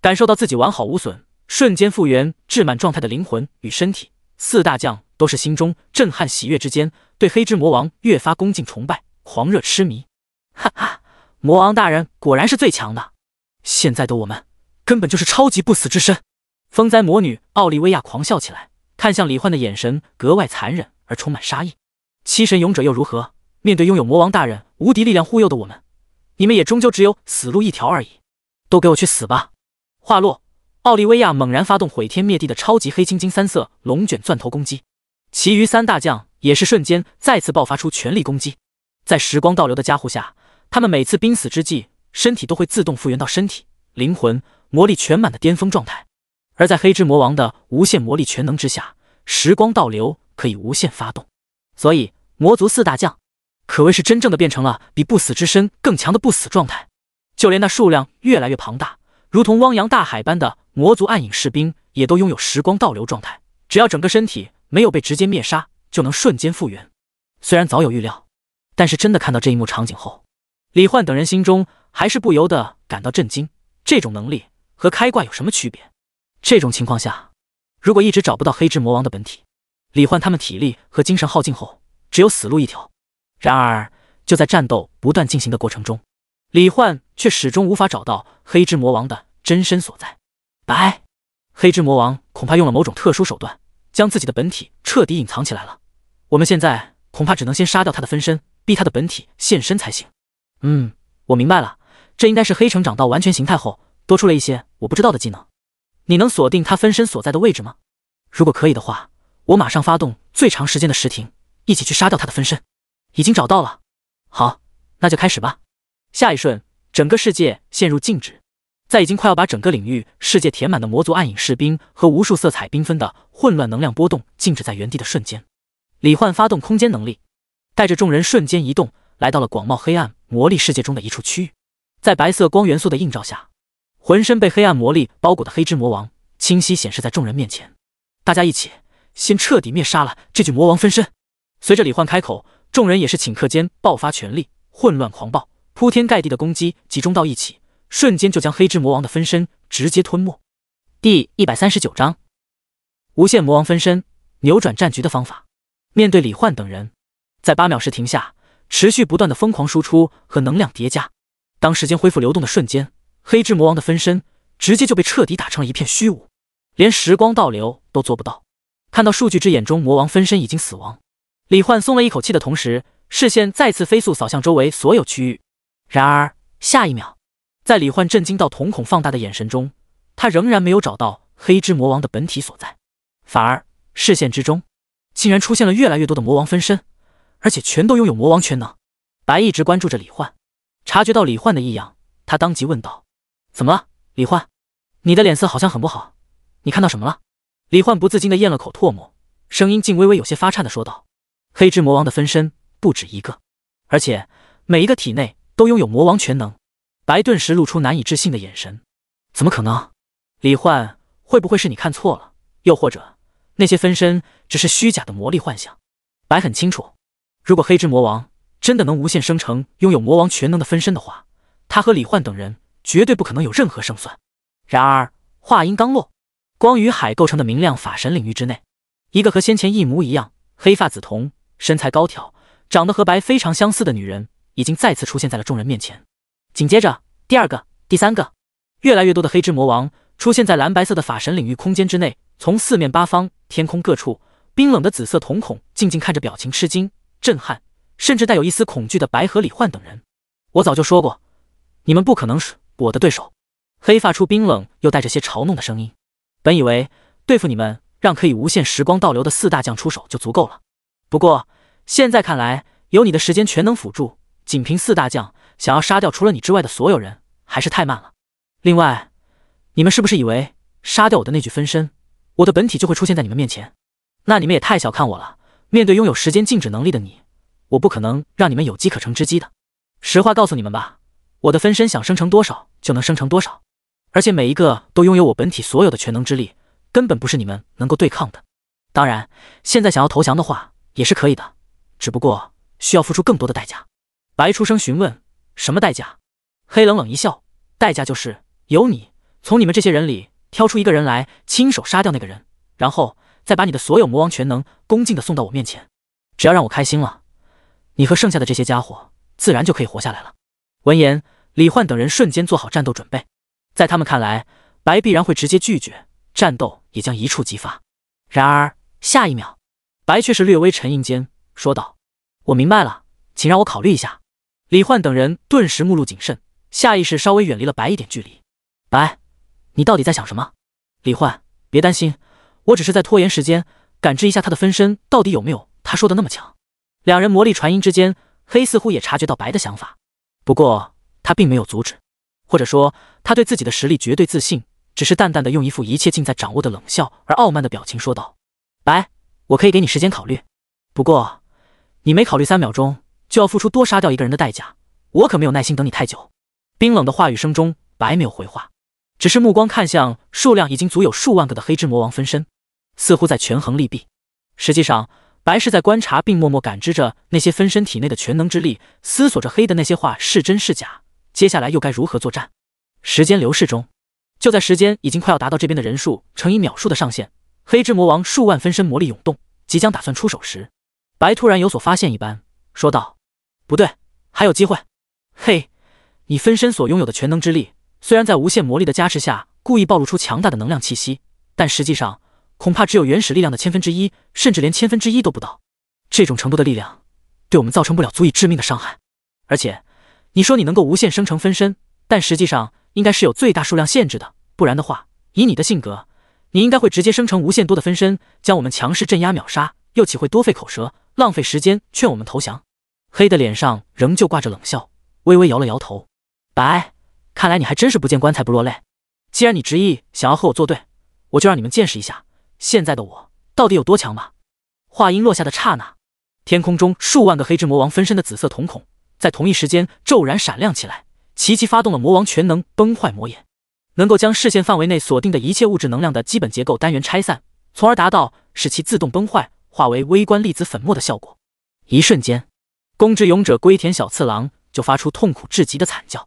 感受到自己完好无损，瞬间复原至满状态的灵魂与身体，四大将都是心中震撼喜悦之间，对黑之魔王越发恭敬崇拜，狂热痴迷。哈哈，魔王大人果然是最强的，现在的我们根本就是超级不死之身。风灾魔女奥利维亚狂笑起来，看向李焕的眼神格外残忍而充满杀意。七神勇者又如何？面对拥有魔王大人无敌力量护佑的我们，你们也终究只有死路一条而已，都给我去死吧！话落，奥利维亚猛然发动毁天灭地的超级黑青金3色龙卷钻头攻击，其余3大将也是瞬间再次爆发出全力攻击。在时光倒流的加护下，他们每次濒死之际，身体都会自动复原到身体、灵魂、魔力全满的巅峰状态。而在黑之魔王的无限魔力全能之下，时光倒流可以无限发动。所以魔族四大将可谓是真正的变成了比不死之身更强的不死状态。就连那数量越来越庞大，如同汪洋大海般的魔族暗影士兵，也都拥有时光倒流状态，只要整个身体没有被直接灭杀，就能瞬间复原。虽然早有预料，但是真的看到这一幕场景后，李焕等人心中还是不由得感到震惊。这种能力和开挂有什么区别？这种情况下，如果一直找不到黑之魔王的本体，李焕他们体力和精神耗尽后，只有死路一条。然而就在战斗不断进行的过程中，李焕却始终无法找到黑之魔王的真身所在。白，黑之魔王恐怕用了某种特殊手段，将自己的本体彻底隐藏起来了。我们现在恐怕只能先杀掉他的分身，逼他的本体现身才行。我明白了，这应该是黑城长到完全形态后多出了一些我不知道的技能。你能锁定他分身所在的位置吗？如果可以的话，我马上发动最长时间的时停，一起去杀掉他的分身。已经找到了。好，那就开始吧。下一瞬，整个世界陷入静止。在已经快要把整个领域世界填满的魔族暗影士兵和无数色彩缤纷的混乱能量波动静止在原地的瞬间，李焕发动空间能力，带着众人瞬间移动，来到了广袤黑暗魔力世界中的一处区域。在白色光元素的映照下，浑身被黑暗魔力包裹的黑之魔王清晰显示在众人面前。大家一起先彻底灭杀了这具魔王分身。随着李焕开口，众人也是顷刻间爆发全力，混乱狂暴，铺天盖地的攻击集中到一起，瞬间就将黑之魔王的分身直接吞没。第139章无限魔王分身，扭转战局的方法。面对李焕等人，在8秒时停下，持续不断的疯狂输出和能量叠加。当时间恢复流动的瞬间，黑之魔王的分身直接就被彻底打成了一片虚无，连时光倒流都做不到。看到数据之眼中魔王分身已经死亡，李焕松了一口气的同时，视线再次飞速扫向周围所有区域。然而下一秒，在李焕震惊到瞳孔放大的眼神中，他仍然没有找到黑之魔王的本体所在，反而视线之中竟然出现了越来越多的魔王分身，而且全都拥有魔王全能。白一直关注着李焕，察觉到李焕的异样，他当即问道：怎么了，李焕？你的脸色好像很不好，你看到什么了？李焕不自禁地咽了口唾沫，声音竟微微有些发颤地说道：黑之魔王的分身不止一个，而且每一个体内都拥有魔王全能。白顿时露出难以置信的眼神。怎么可能？李焕，会不会是你看错了？又或者那些分身只是虚假的魔力幻想？白很清楚，如果黑之魔王真的能无限生成拥有魔王全能的分身的话，他和李焕等人绝对不可能有任何胜算。然而话音刚落，光与海构成的明亮法神领域之内，一个和先前一模一样，黑发紫瞳，身材高挑，长得和白非常相似的女人，已经再次出现在了众人面前。紧接着第二个、第三个，越来越多的黑之魔王出现在蓝白色的法神领域空间之内。从四面八方、天空各处，冰冷的紫色瞳孔静静看着表情吃惊、震撼，甚至带有一丝恐惧的白和李焕等人。我早就说过，你们不可能是我的对手。黑发出冰冷又带着些嘲弄的声音。本以为对付你们，让可以无限时光倒流的四大将出手就足够了，不过现在看来，有你的时间全能辅助，仅凭四大将想要杀掉除了你之外的所有人，还是太慢了。另外，你们是不是以为杀掉我的那具分身，我的本体就会出现在你们面前？那你们也太小看我了。面对拥有时间静止能力的你，我不可能让你们有机可乘之机的。实话告诉你们吧，我的分身想生成多少就能生成多少，而且每一个都拥有我本体所有的全能之力，根本不是你们能够对抗的。当然，现在想要投降的话也是可以的，只不过需要付出更多的代价。白出声询问：什么代价？黑冷冷一笑：代价就是由你从你们这些人里挑出一个人来，亲手杀掉那个人，然后再把你的所有魔王全能恭敬地送到我面前。只要让我开心了，你和剩下的这些家伙自然就可以活下来了。闻言，李焕等人瞬间做好战斗准备。在他们看来，白必然会直接拒绝，战斗也将一触即发。然而下一秒，白却是略微沉吟间说道：我明白了，请让我考虑一下。李焕等人顿时目露谨慎，下意识稍微远离了白一点距离。白，你到底在想什么？李焕，别担心，我只是在拖延时间，感知一下他的分身到底有没有他说的那么强。两人魔力传音之间，黑似乎也察觉到白的想法，不过他并没有阻止，或者说他对自己的实力绝对自信，只是淡淡的用一副一切尽在掌握的冷笑而傲慢的表情说道：“白，我可以给你时间考虑，不过你每考虑3秒钟就要付出多杀掉一个人的代价，我可没有耐心等你太久。”冰冷的话语声中，白没有回话，只是目光看向数量已经足有数万个的黑之魔王分身，似乎在权衡利弊。实际上，白是在观察并默默感知着那些分身体内的全能之力，思索着黑的那些话是真是假，接下来又该如何作战。时间流逝中，就在时间已经快要达到这边的人数乘以秒数的上限，黑之魔王数万分身魔力涌动，即将打算出手时，白突然有所发现一般说道：“不对，还有机会。嘿，你分身所拥有的全能之力，虽然在无限魔力的加持下故意暴露出强大的能量气息，但实际上恐怕只有原始力量的1/1000，甚至连1/1000都不到。这种程度的力量，对我们造成不了足以致命的伤害。而且，你说你能够无限生成分身，但实际上应该是有最大数量限制的，不然的话，以你的性格，你应该会直接生成无限多的分身，将我们强势镇压秒杀，又岂会多费口舌，浪费时间劝我们投降？”黑的脸上仍旧挂着冷笑，微微摇了摇头。白，看来你还真是不见棺材不落泪。既然你执意想要和我作对，我就让你们见识一下现在的我到底有多强吧。话音落下的刹那，天空中数万个黑之魔王分身的紫色瞳孔在同一时间骤然闪亮起来，齐齐发动了魔王全能崩坏魔眼，能够将视线范围内锁定的一切物质能量的基本结构单元拆散，从而达到使其自动崩坏，化为微观粒子粉末的效果。一瞬间，攻之勇者龟田小次郎就发出痛苦至极的惨叫。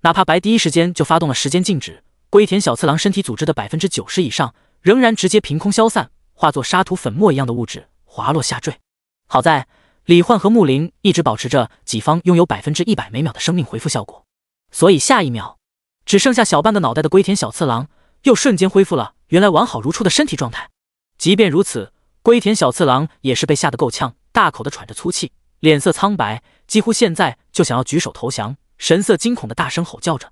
哪怕白第一时间就发动了时间静止，龟田小次郎身体组织的90%以上仍然直接凭空消散，化作沙土粉末一样的物质滑落下坠。好在李焕和木林一直保持着己方拥有100%每秒的生命回复效果，所以下一秒，只剩下小半个脑袋的龟田小次郎又瞬间恢复了原来完好如初的身体状态。即便如此，龟田小次郎也是被吓得够呛，大口的喘着粗气，脸色苍白，几乎现在就想要举手投降，神色惊恐的大声吼叫着：“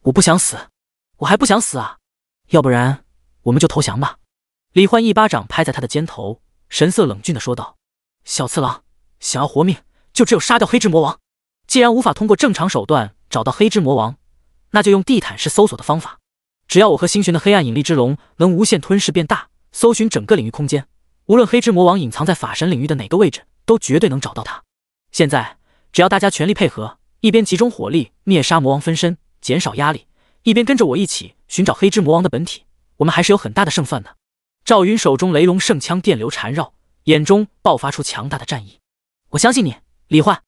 我不想死，我还不想死啊！要不然我们就投降吧。”李焕一巴掌拍在他的肩头，神色冷峻的说道：“小次郎，想要活命，就只有杀掉黑之魔王。既然无法通过正常手段找到黑之魔王，那就用地毯式搜索的方法。只要我和星璇的黑暗引力之龙能无限吞噬变大，搜寻整个领域空间，无论黑之魔王隐藏在法神领域的哪个位置，都绝对能找到他。现在只要大家全力配合，一边集中火力灭杀魔王分身，减少压力，一边跟着我一起寻找黑之魔王的本体，我们还是有很大的胜算的。”赵云手中雷龙圣枪电流缠绕，眼中爆发出强大的战意。“我相信你，李焕。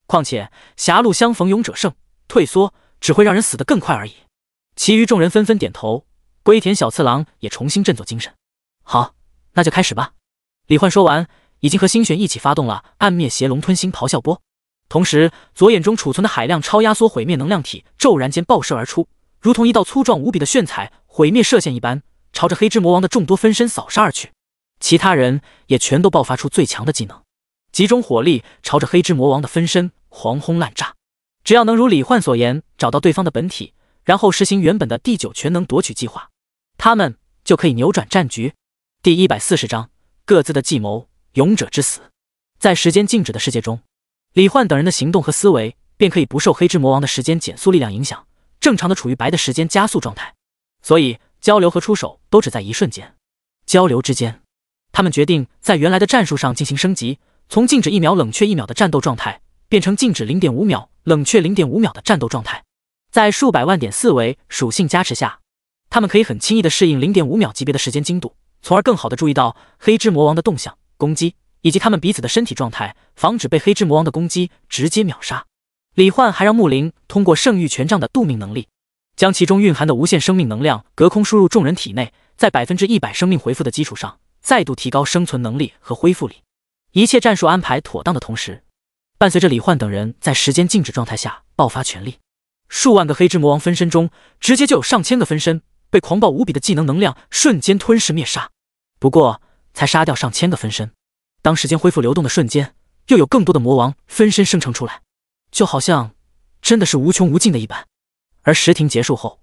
况且狭路相逢勇者胜，退缩只会让人死得更快而已。”其余众人纷纷点头，龟田小次郎也重新振作精神。“好，那就开始吧。”李焕说完，已经和星璇一起发动了暗灭邪龙吞星咆哮波，同时左眼中储存的海量超压缩毁灭能量体骤然间爆射而出，如同一道粗壮无比的炫彩毁灭射线一般，朝着黑之魔王的众多分身扫杀而去。其他人也全都爆发出最强的技能，集中火力朝着黑之魔王的分身狂轰滥炸。只要能如李焕所言找到对方的本体，然后实行原本的第9全能夺取计划，他们就可以扭转战局。第140章各自的计谋，勇者之死。在时间静止的世界中，李焕等人的行动和思维便可以不受黑之魔王的时间减速力量影响，正常的处于白的时间加速状态，所以交流和出手都只在一瞬间。交流之间，他们决定在原来的战术上进行升级，从静止1秒冷却1秒的战斗状态变成静止0.5秒冷却0.5秒的战斗状态。在数百万点四维属性加持下，他们可以很轻易的适应0.5秒级别的时间精度，从而更好的注意到黑之魔王的动向、攻击以及他们彼此的身体状态，防止被黑之魔王的攻击直接秒杀。李焕还让木林通过圣域权杖的渡命能力，将其中蕴含的无限生命能量隔空输入众人体内，在100%生命回复的基础上，再度提高生存能力和恢复力。一切战术安排妥当的同时，伴随着李焕等人在时间静止状态下爆发全力，数万个黑之魔王分身中，直接就有上千个分身被狂暴无比的技能能量瞬间吞噬灭杀。不过才杀掉上千个分身，当时间恢复流动的瞬间，又有更多的魔王分身生成出来，就好像真的是无穷无尽的一般。而时停结束后，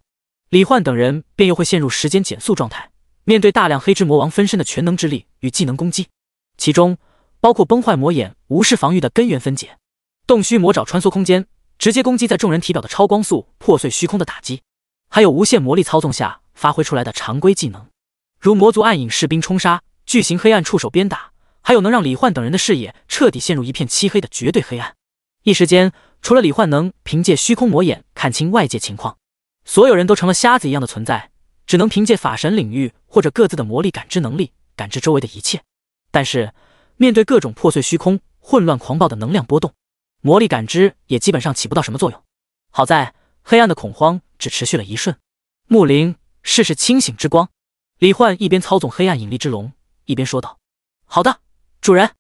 李焕等人便又会陷入时间减速状态，面对大量黑之魔王分身的全能之力与技能攻击，其中包括崩坏魔眼无视防御的根源分解，洞虚魔爪穿梭空间，直接攻击在众人体表的超光速破碎虚空的打击，还有无限魔力操纵下发挥出来的常规技能，如魔族暗影士兵冲杀、巨型黑暗触手鞭打，还有能让李焕等人的视野彻底陷入一片漆黑的绝对黑暗。一时间，除了李焕能凭借虚空魔眼看清外界情况，所有人都成了瞎子一样的存在，只能凭借法神领域或者各自的魔力感知能力感知周围的一切。但是面对各种破碎虚空、混乱狂暴的能量波动，魔力感知也基本上起不到什么作用。好在黑暗的恐慌只持续了一瞬。木灵，试试清醒之光。李焕一边操纵黑暗引力之龙，一边说道：“好的，主人。”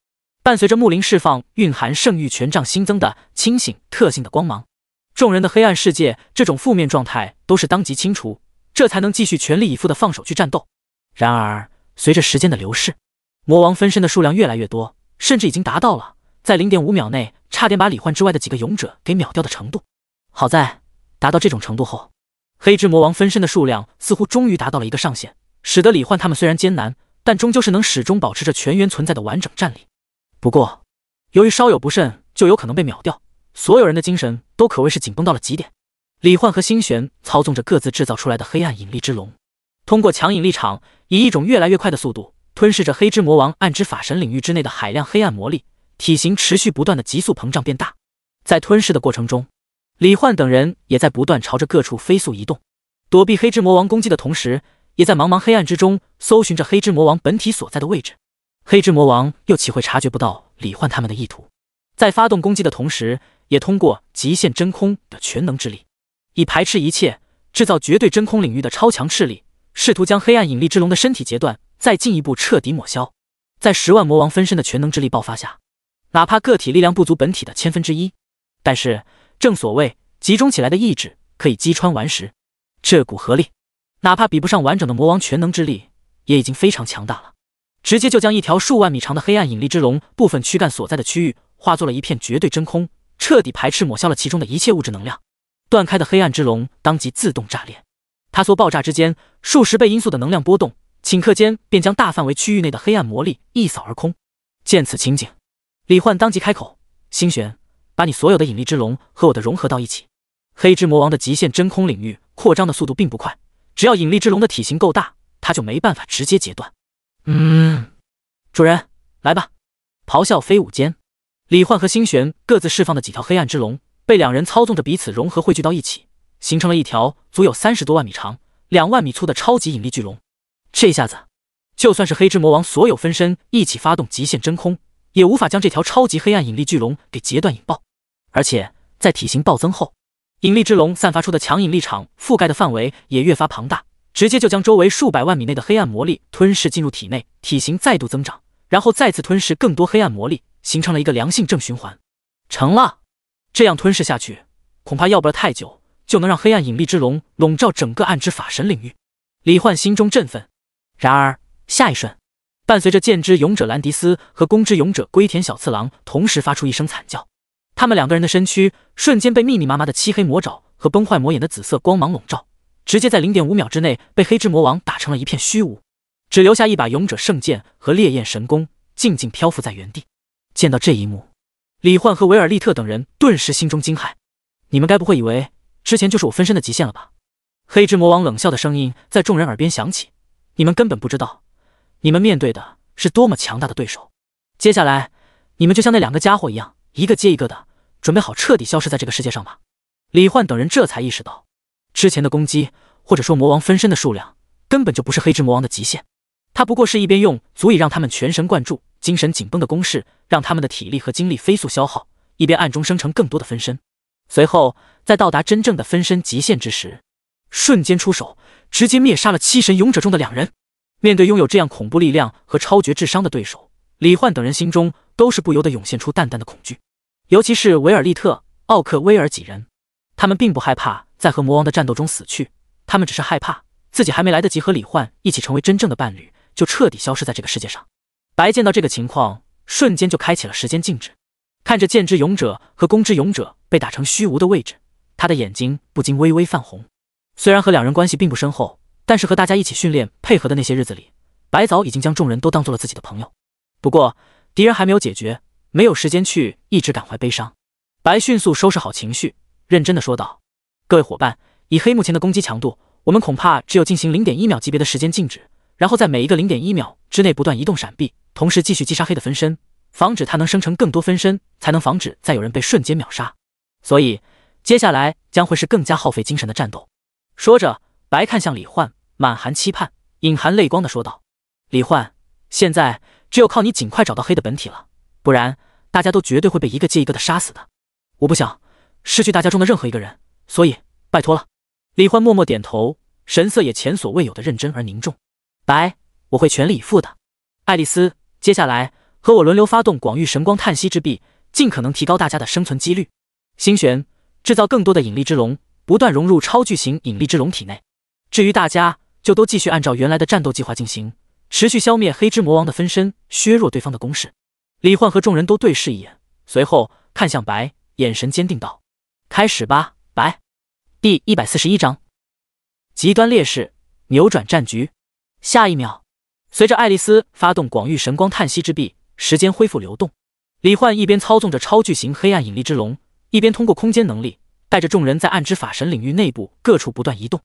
伴随着木灵释放蕴含圣域权杖新增的清醒特性的光芒，众人的黑暗世界这种负面状态都是当即清除，这才能继续全力以赴的放手去战斗。然而随着时间的流逝，魔王分身的数量越来越多，甚至已经达到了在 0.5 秒内差点把李焕之外的几个勇者给秒掉的程度。好在达到这种程度后，黑之魔王分身的数量似乎终于达到了一个上限，使得李焕他们虽然艰难，但终究是能始终保持着全员存在的完整战力。不过由于稍有不慎就有可能被秒掉，所有人的精神都可谓是紧绷到了极点。李焕和星璇操纵着各自制造出来的黑暗引力之龙，通过强引力场以一种越来越快的速度吞噬着黑之魔王暗之法神领域之内的海量黑暗魔力，体型持续不断的急速膨胀变大。在吞噬的过程中，李焕等人也在不断朝着各处飞速移动，躲避黑之魔王攻击的同时，也在茫茫黑暗之中搜寻着黑之魔王本体所在的位置。黑之魔王又岂会察觉不到李焕他们的意图？在发动攻击的同时，也通过极限真空的全能之力，以排斥一切，制造绝对真空领域的超强斥力，试图将黑暗引力之龙的身体截断，再进一步彻底抹消。在10万魔王分身的全能之力爆发下，哪怕个体力量不足本体的1/1000，但是正所谓集中起来的意志可以击穿顽石，这股合力哪怕比不上完整的魔王全能之力，也已经非常强大了。直接就将一条数万米长的黑暗引力之龙部分躯干所在的区域化作了一片绝对真空，彻底排斥抹消了其中的一切物质能量。断开的黑暗之龙当即自动炸裂，塌缩爆炸之间，数十倍音速的能量波动，顷刻间便将大范围区域内的黑暗魔力一扫而空。见此情景，李焕当即开口：“星璇，把你所有的引力之龙和我的融合到一起。”黑之魔王的极限真空领域扩张的速度并不快，只要引力之龙的体型够大，他就没办法直接截断。主人，来吧！咆哮飞舞间，李焕和星璇各自释放的几条黑暗之龙，被两人操纵着彼此融合汇聚到一起，形成了一条足有30多万米长、2万米粗的超级引力巨龙。这下子，就算是黑之魔王所有分身一起发动极限真空，也无法将这条超级黑暗引力巨龙给截断引爆。而且在体型暴增后，引力之龙散发出的强引力场覆盖的范围也越发庞大，直接就将周围数百万米内的黑暗魔力吞噬进入体内，体型再度增长，然后再次吞噬更多黑暗魔力，形成了一个良性正循环。成了，这样吞噬下去，恐怕要不了太久，就能让黑暗引力之龙笼罩整个暗之法神领域。李焕心中振奋。然而下一瞬，伴随着剑之勇者兰迪斯和弓之勇者龟田小次郎同时发出一声惨叫，他们两个人的身躯瞬间被密密麻麻的漆黑魔爪和崩坏魔眼的紫色光芒笼罩，直接在 0.5 秒之内被黑之魔王打成了一片虚无，只留下一把勇者圣剑和烈焰神弓静静漂浮在原地。见到这一幕，李焕和维尔利特等人顿时心中惊骇：“你们该不会以为之前就是我分身的极限了吧？”黑之魔王冷笑的声音在众人耳边响起：“你们根本不知道，你们面对的是多么强大的对手。接下来，你们就像那两个家伙一样，一个接一个的，准备好彻底消失在这个世界上吧。”李焕等人这才意识到，之前的攻击或者说魔王分身的数量根本就不是黑之魔王的极限，他不过是一边用足以让他们全神贯注、精神紧绷的攻势，让他们的体力和精力飞速消耗，一边暗中生成更多的分身，随后在到达真正的分身极限之时，瞬间出手，直接灭杀了7神勇者中的2人。面对拥有这样恐怖力量和超绝智商的对手，李焕等人心中都是不由得涌现出淡淡的恐惧。尤其是维尔利特、奥克威尔几人，他们并不害怕在和魔王的战斗中死去，他们只是害怕自己还没来得及和李焕一起成为真正的伴侣，就彻底消失在这个世界上。白见到这个情况，瞬间就开启了时间静止，看着剑之勇者和弓之勇者被打成虚无的位置，他的眼睛不禁微微泛红。虽然和两人关系并不深厚，但是和大家一起训练配合的那些日子里，白早已经将众人都当做了自己的朋友。不过敌人还没有解决，没有时间去一直感怀悲伤。白迅速收拾好情绪，认真的说道：“各位伙伴，以黑目前的攻击强度，我们恐怕只有进行 0.1 秒级别的时间静止，然后在每一个 0.1 秒之内不断移动闪避，同时继续击杀黑的分身，防止他能生成更多分身，才能防止再有人被瞬间秒杀。所以接下来将会是更加耗费精神的战斗。”说着，白看向李焕，满含期盼，隐含泪光的说道：“李焕，现在只有靠你尽快找到黑的本体了，不然大家都绝对会被一个接一个的杀死的。我不想失去大家中的任何一个人，所以拜托了。”李焕默默点头，神色也前所未有的认真而凝重。白，我会全力以赴的。爱丽丝，接下来和我轮流发动广域神光叹息之臂，尽可能提高大家的生存几率。星璇，制造更多的引力之龙，不断融入超巨型引力之龙体内。至于大家，就都继续按照原来的战斗计划进行，持续消灭黑之魔王的分身，削弱对方的攻势。李焕和众人都对视一眼，随后看向白，眼神坚定道：“开始吧，白。”第141章，极端劣势，扭转战局。下一秒，随着爱丽丝发动广域神光叹息之臂，时间恢复流动。李焕一边操纵着超巨型黑暗引力之龙，一边通过空间能力带着众人在暗之法神领域内部各处不断移动，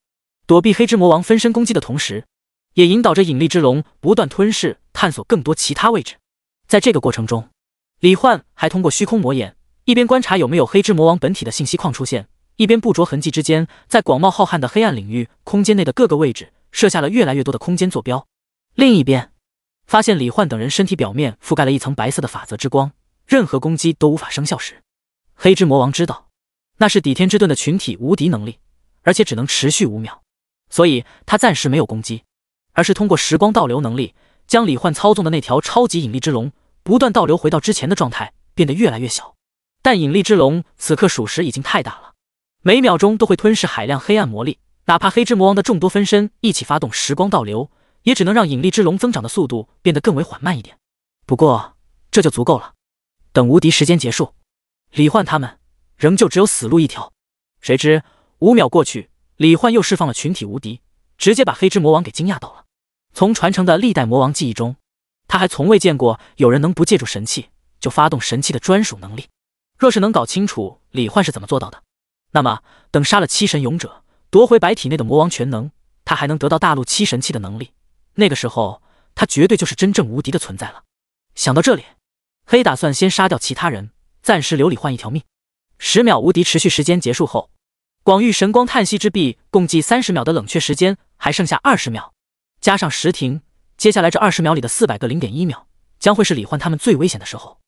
躲避黑之魔王分身攻击的同时，也引导着引力之龙不断吞噬，探索更多其他位置。在这个过程中，李焕还通过虚空魔眼，一边观察有没有黑之魔王本体的信息框出现，一边不着痕迹之间，在广袤浩瀚的黑暗领域空间内的各个位置设下了越来越多的空间坐标。另一边，发现李焕等人身体表面覆盖了一层白色的法则之光，任何攻击都无法生效时，黑之魔王知道那是抵天之盾的群体无敌能力，而且只能持续5秒，所以他暂时没有攻击，而是通过时光倒流能力，将李焕操纵的那条超级引力之龙不断倒流回到之前的状态，变得越来越小。但引力之龙此刻属实已经太大了，每秒钟都会吞噬海量黑暗魔力，哪怕黑之魔王的众多分身一起发动时光倒流，也只能让引力之龙增长的速度变得更为缓慢一点。不过这就足够了。等无敌时间结束，李焕他们仍旧只有死路一条。谁知5秒过去，李焕又释放了群体无敌，直接把黑之魔王给惊讶到了。从传承的历代魔王记忆中，他还从未见过有人能不借助神器就发动神器的专属能力。若是能搞清楚李焕是怎么做到的，那么等杀了7神勇者，夺回白体内的魔王全能，他还能得到大陆7神器的能力，那个时候他绝对就是真正无敌的存在了。想到这里，黑打算先杀掉其他人，暂时留李焕一条命。10秒无敌持续时间结束后，广域神光叹息之臂共计30秒的冷却时间还剩下20秒，加上时停，接下来这20秒里的400个 0.1 秒将会是李焕他们最危险的时候。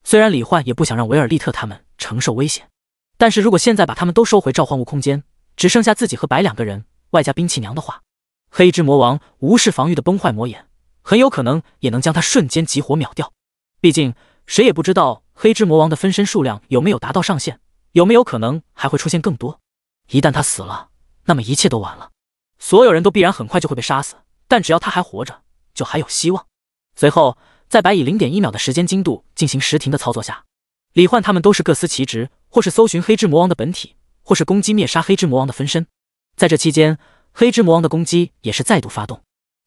虽然李焕也不想让维尔利特他们承受危险，但是如果现在把他们都收回召唤物空间，只剩下自己和白2个人外加冰气娘的话，黑之魔王无视防御的崩坏魔眼，很有可能也能将他瞬间集火秒掉。毕竟谁也不知道黑之魔王的分身数量有没有达到上限，有没有可能还会出现更多。一旦他死了，那么一切都完了，所有人都必然很快就会被杀死，但只要他还活着，就还有希望。随后在白以 0.1 秒的时间精度进行时停的操作下，李焕他们都是各司其职，或是搜寻黑之魔王的本体，或是攻击灭杀黑之魔王的分身。在这期间，黑之魔王的攻击也是再度发动。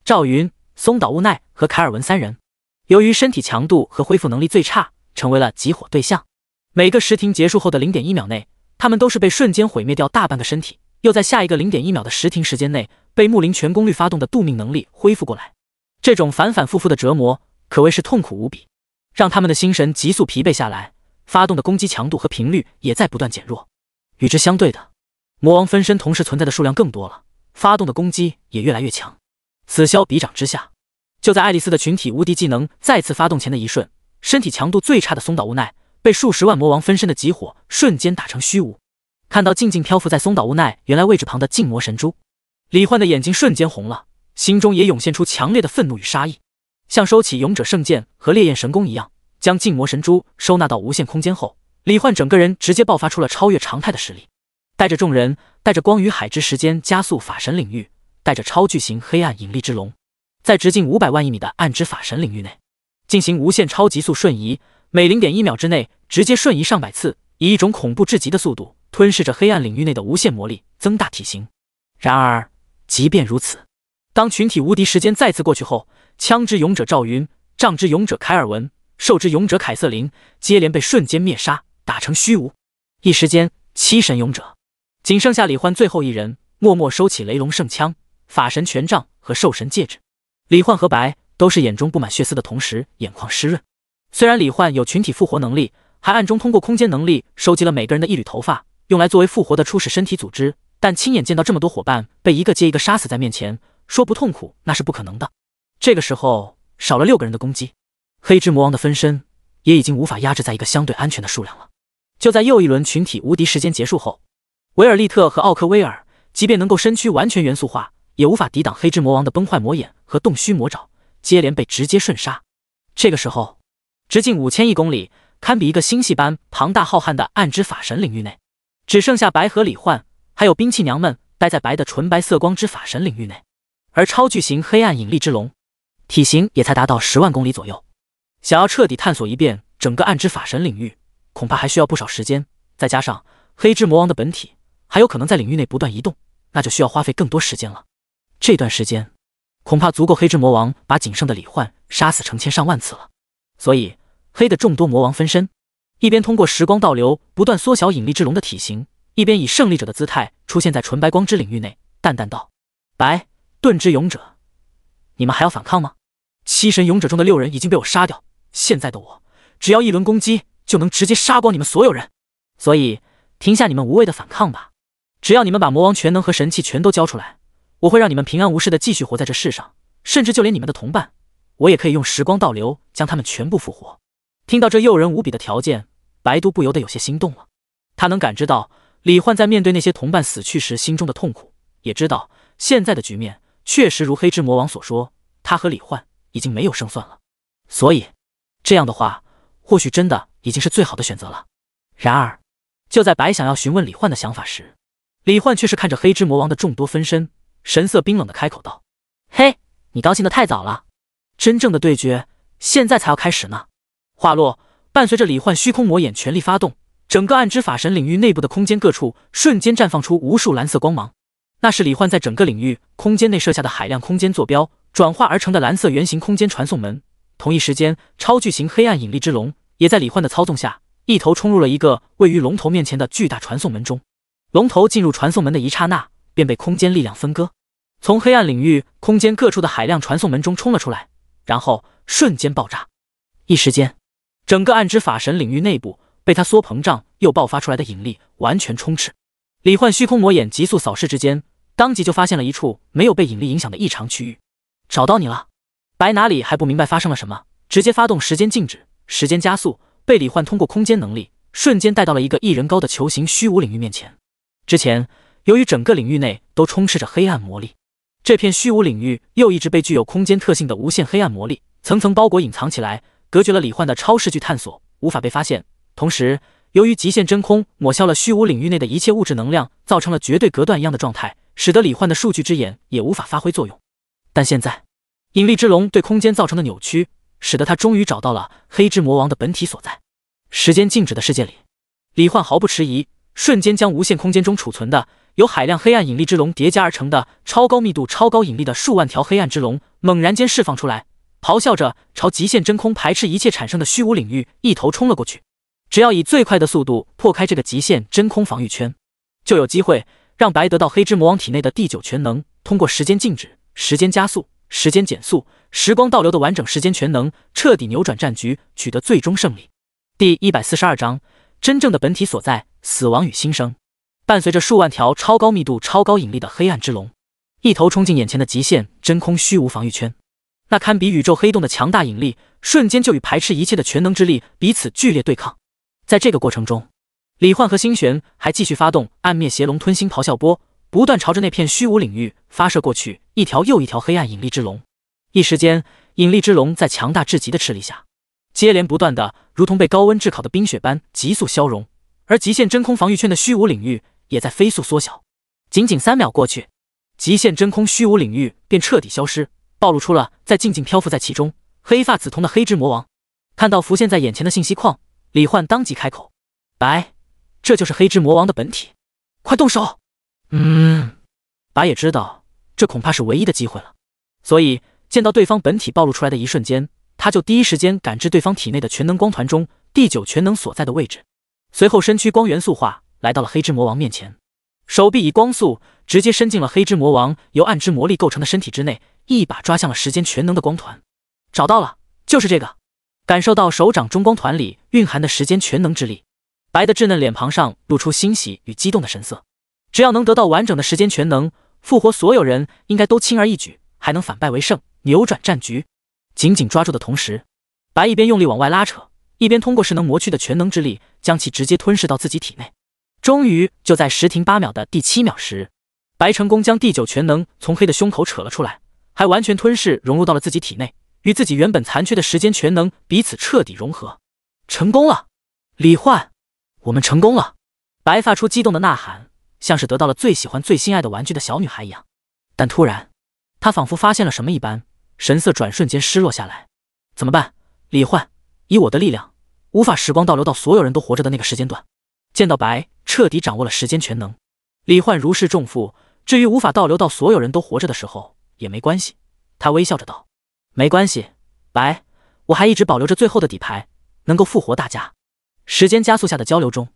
赵云、松岛悟奈和凯尔文3人由于身体强度和恢复能力最差，成为了集火对象。每个时停结束后的 0.1 秒内，他们都是被瞬间毁灭掉大半个身体，又在下一个 0.1 秒的时停时间内被木灵全功率发动的度命能力恢复过来。这种反反复复的折磨可谓是痛苦无比，让他们的心神急速疲惫下来，发动的攻击强度和频率也在不断减弱。与之相对的，魔王分身同时存在的数量更多了，发动的攻击也越来越强。此消彼长之下，就在爱丽丝的群体无敌技能再次发动前的一瞬，身体强度最差的松岛无奈被数十万魔王分身的集火瞬间打成虚无。看到静静漂浮在松岛无奈原来位置旁的静魔神珠，李焕的眼睛瞬间红了，心中也涌现出强烈的愤怒与杀意。像收起勇者圣剑和烈焰神功一样，将静魔神珠收纳到无限空间后，李焕整个人直接爆发出了超越常态的实力，带着众人，带着光与海之时间加速法神领域，带着超巨型黑暗引力之龙，在直径500万亿米的暗之法神领域内进行无限超极速瞬移，每 0.1 秒之内直接瞬移上百次，以一种恐怖至极的速度吞噬着黑暗领域内的无限魔力，增大体型。然而即便如此，当群体无敌时间再次过去后，枪之勇者赵云、杖之勇者凯尔文、兽之勇者凯瑟琳接连被瞬间灭杀，打成虚无。一时间，7神勇者仅剩下李焕最后一人，默默收起雷龙圣枪、法神权杖和兽神戒指。李焕和白都是眼中布满血丝的同时，眼眶湿润。虽然李焕有群体复活能力，还暗中通过空间能力收集了每个人的一缕头发，用来作为复活的初始身体组织，但亲眼见到这么多伙伴被一个接一个杀死在面前，说不痛苦那是不可能的。这个时候少了6个人的攻击，黑之魔王的分身也已经无法压制在一个相对安全的数量了。就在又一轮群体无敌时间结束后，维尔利特和奥克威尔即便能够身躯完全元素化，也无法抵挡黑之魔王的崩坏魔眼和洞虚魔爪，接连被直接瞬杀。这个时候，直径5000亿公里，堪比一个星系般庞大浩瀚的暗之法神领域内，只剩下白和李焕还有兵器娘们待在白的纯白色光之法神领域内。而超巨型黑暗引力之龙体型也才达到10万公里左右，想要彻底探索一遍整个暗之法神领域，恐怕还需要不少时间。再加上黑之魔王的本体还有可能在领域内不断移动，那就需要花费更多时间了。这段时间恐怕足够黑之魔王把仅剩的李焕杀死成千上万次了。所以黑的众多魔王分身一边通过时光倒流不断缩小引力之龙的体型，一边以胜利者的姿态出现在纯白光之领域内，淡淡道：白盾之勇者，你们还要反抗吗？7神勇者中的6人已经被我杀掉，现在的我只要一轮攻击就能直接杀光你们所有人，所以停下你们无谓的反抗吧。只要你们把魔王全能和神器全都交出来，我会让你们平安无事的继续活在这世上，甚至就连你们的同伴，我也可以用时光倒流将他们全部复活。听到这诱人无比的条件，白都不由得有些心动了。他能感知到李焕在面对那些同伴死去时心中的痛苦，也知道现在的局面确实如黑之魔王所说，他和李焕已经没有胜算了。所以这样的话，或许真的已经是最好的选择了。然而就在白想要询问李焕的想法时，李焕却是看着黑之魔王的众多分身，神色冰冷的开口道：嘿，你高兴得太早了，真正的对决现在才要开始呢。话落，伴随着李焕虚空魔眼全力发动，整个暗之法神领域内部的空间各处瞬间绽放出无数蓝色光芒，那是李焕在整个领域空间内设下的海量空间坐标转化而成的蓝色圆形空间传送门。同一时间，超巨型黑暗引力之龙也在李焕的操纵下，一头冲入了一个位于龙头面前的巨大传送门中。龙头进入传送门的一刹那，便被空间力量分割，从黑暗领域空间各处的海量传送门中冲了出来，然后瞬间爆炸。一时间，整个暗之法神领域内部被他缩膨胀又爆发出来的引力完全充斥。李焕虚空魔眼急速扫视之间，当即就发现了一处没有被引力影响的异常区域。找到你了。白哪里还不明白发生了什么，直接发动时间静止，时间加速，被李焕通过空间能力瞬间带到了一个1人高的球形虚无领域面前。之前由于整个领域内都充斥着黑暗魔力，这片虚无领域又一直被具有空间特性的无限黑暗魔力层层包裹隐藏起来，隔绝了李焕的超视距探索，无法被发现。同时由于极限真空抹消了虚无领域内的一切物质能量，造成了绝对隔断一样的状态，使得李焕的数据之眼也无法发挥作用。但现在引力之龙对空间造成的扭曲，使得他终于找到了黑之魔王的本体所在。时间静止的世界里，李焕毫不迟疑，瞬间将无限空间中储存的由海量黑暗引力之龙叠加而成的超高密度超高引力的数万条黑暗之龙猛然间释放出来，咆哮着朝极限真空排斥一切产生的虚无领域一头冲了过去。只要以最快的速度破开这个极限真空防御圈，就有机会让白得到黑之魔王体内的第9全能，通过时间静止、时间加速、时间减速、时光倒流的完整时间全能，彻底扭转战局，取得最终胜利。第142章，真正的本体所在，死亡与新生。伴随着数万条超高密度超高引力的黑暗之龙一头冲进眼前的极限真空虚无防御圈，那堪比宇宙黑洞的强大引力瞬间就与排斥一切的全能之力彼此剧烈对抗。在这个过程中，李焕和星璇还继续发动暗灭邪龙吞星咆哮波，不断朝着那片虚无领域发射过去一条又一条黑暗引力之龙。一时间，引力之龙在强大至极的斥力下，接连不断的如同被高温炙烤的冰雪般急速消融，而极限真空防御圈的虚无领域也在飞速缩小。仅仅3秒过去，极限真空虚无领域便彻底消失，暴露出了在静静漂浮在其中黑发紫瞳的黑之魔王。看到浮现在眼前的信息框，李焕当即开口：白，这就是黑之魔王的本体，快动手。白也知道这恐怕是唯一的机会了，所以见到对方本体暴露出来的一瞬间，他就第一时间感知对方体内的全能光团中第9全能所在的位置，随后身躯光元素化，来到了黑之魔王面前，手臂以光速直接伸进了黑之魔王由暗之魔力构成的身体之内，一把抓向了时间全能的光团。找到了，就是这个。感受到手掌中光团里蕴含的时间全能之力，白的稚嫩脸庞上露出欣喜与激动的神色。只要能得到完整的时间全能，复活所有人应该都轻而易举，还能反败为胜，扭转战局。紧紧抓住的同时，白一边用力往外拉扯，一边通过势能魔躯的全能之力将其直接吞噬到自己体内。终于就在10停8秒的第7秒时，白成功将第9全能从黑的胸口扯了出来，还完全吞噬融入到了自己体内，与自己原本残缺的时间全能彼此彻底融合。成功了，李焕，我们成功了！白发出激动的呐喊，像是得到了最喜欢最心爱的玩具的小女孩一样。但突然，她仿佛发现了什么一般，神色转瞬间失落下来。怎么办？李焕，以我的力量，无法时光倒流到所有人都活着的那个时间段。见到白彻底掌握了时间全能，李焕如释重负。至于无法倒流到所有人都活着的时候，也没关系。他微笑着道：“没关系，白，我还一直保留着最后的底牌，能够复活大家。”时间加速下的交流中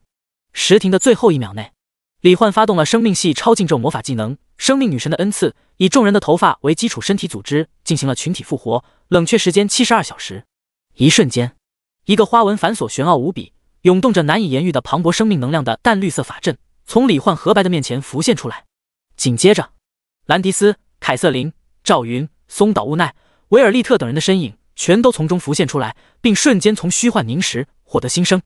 ，10停的最后1秒内，李焕发动了生命系超劲咒魔法技能生命女神的恩赐，以众人的头发为基础身体组织进行了群体复活，冷却时间72小时。一瞬间，一个花纹繁琐玄奥无比，涌动着难以言喻的磅礴生命能量的淡绿色法阵从李焕和白的面前浮现出来。紧接着，兰迪斯、凯瑟琳、赵云、松岛悟奈、维尔利特等人的身影全都从中浮现出来，并瞬间从虚幻凝实，获得新生。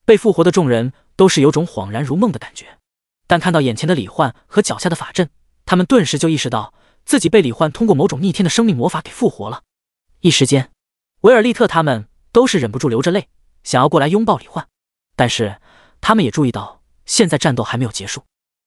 被复活的众人都是有种恍然如梦的感觉，但看到眼前的李焕和脚下的法阵，他们顿时就意识到自己被李焕通过某种逆天的生命魔法给复活了。一时间，维尔利特他们都是忍不住流着泪，想要过来拥抱李焕，但是他们也注意到现在战斗还没有结束，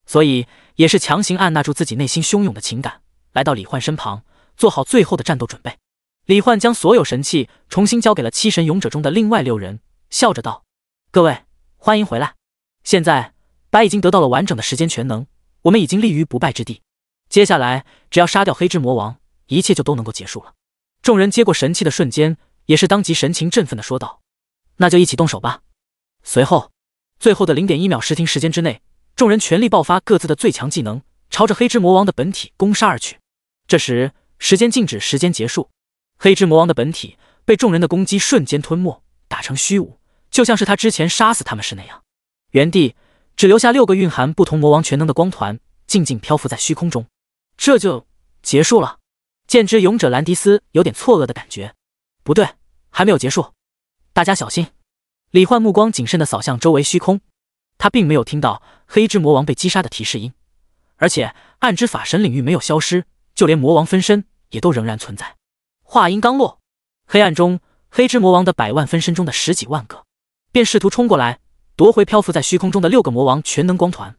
所以也是强行按捺住自己内心汹涌的情感，来到李焕身旁，做好最后的战斗准备。李焕将所有神器重新交给了7神勇者中的另外6人，笑着道：“各位，欢迎回来。现在白已经得到了完整的时间全能，我们已经立于不败之地。接下来只要杀掉黑之魔王，一切就都能够结束了。”众人接过神器的瞬间，也是当即神情振奋地说道：“那就一起动手吧。”随后，最后的0.1秒10停时间之内，众人全力爆发各自的最强技能，朝着黑之魔王的本体攻杀而去。这时，时间静止，时间结束，黑之魔王的本体被众人的攻击瞬间吞没，打成虚无，就像是他之前杀死他们时那样。原地只留下6个蕴含不同魔王全能的光团，静静漂浮在虚空中。这就结束了。剑之勇者兰迪斯有点错愕的感觉。不对，还没有结束，大家小心。李焕目光谨慎地扫向周围虚空，他并没有听到黑之魔王被击杀的提示音，而且暗之法神领域没有消失，就连魔王分身也都仍然存在。话音刚落，黑暗中黑之魔王的100万分身中的10几万个便试图冲过来夺回漂浮在虚空中的6个魔王全能光团。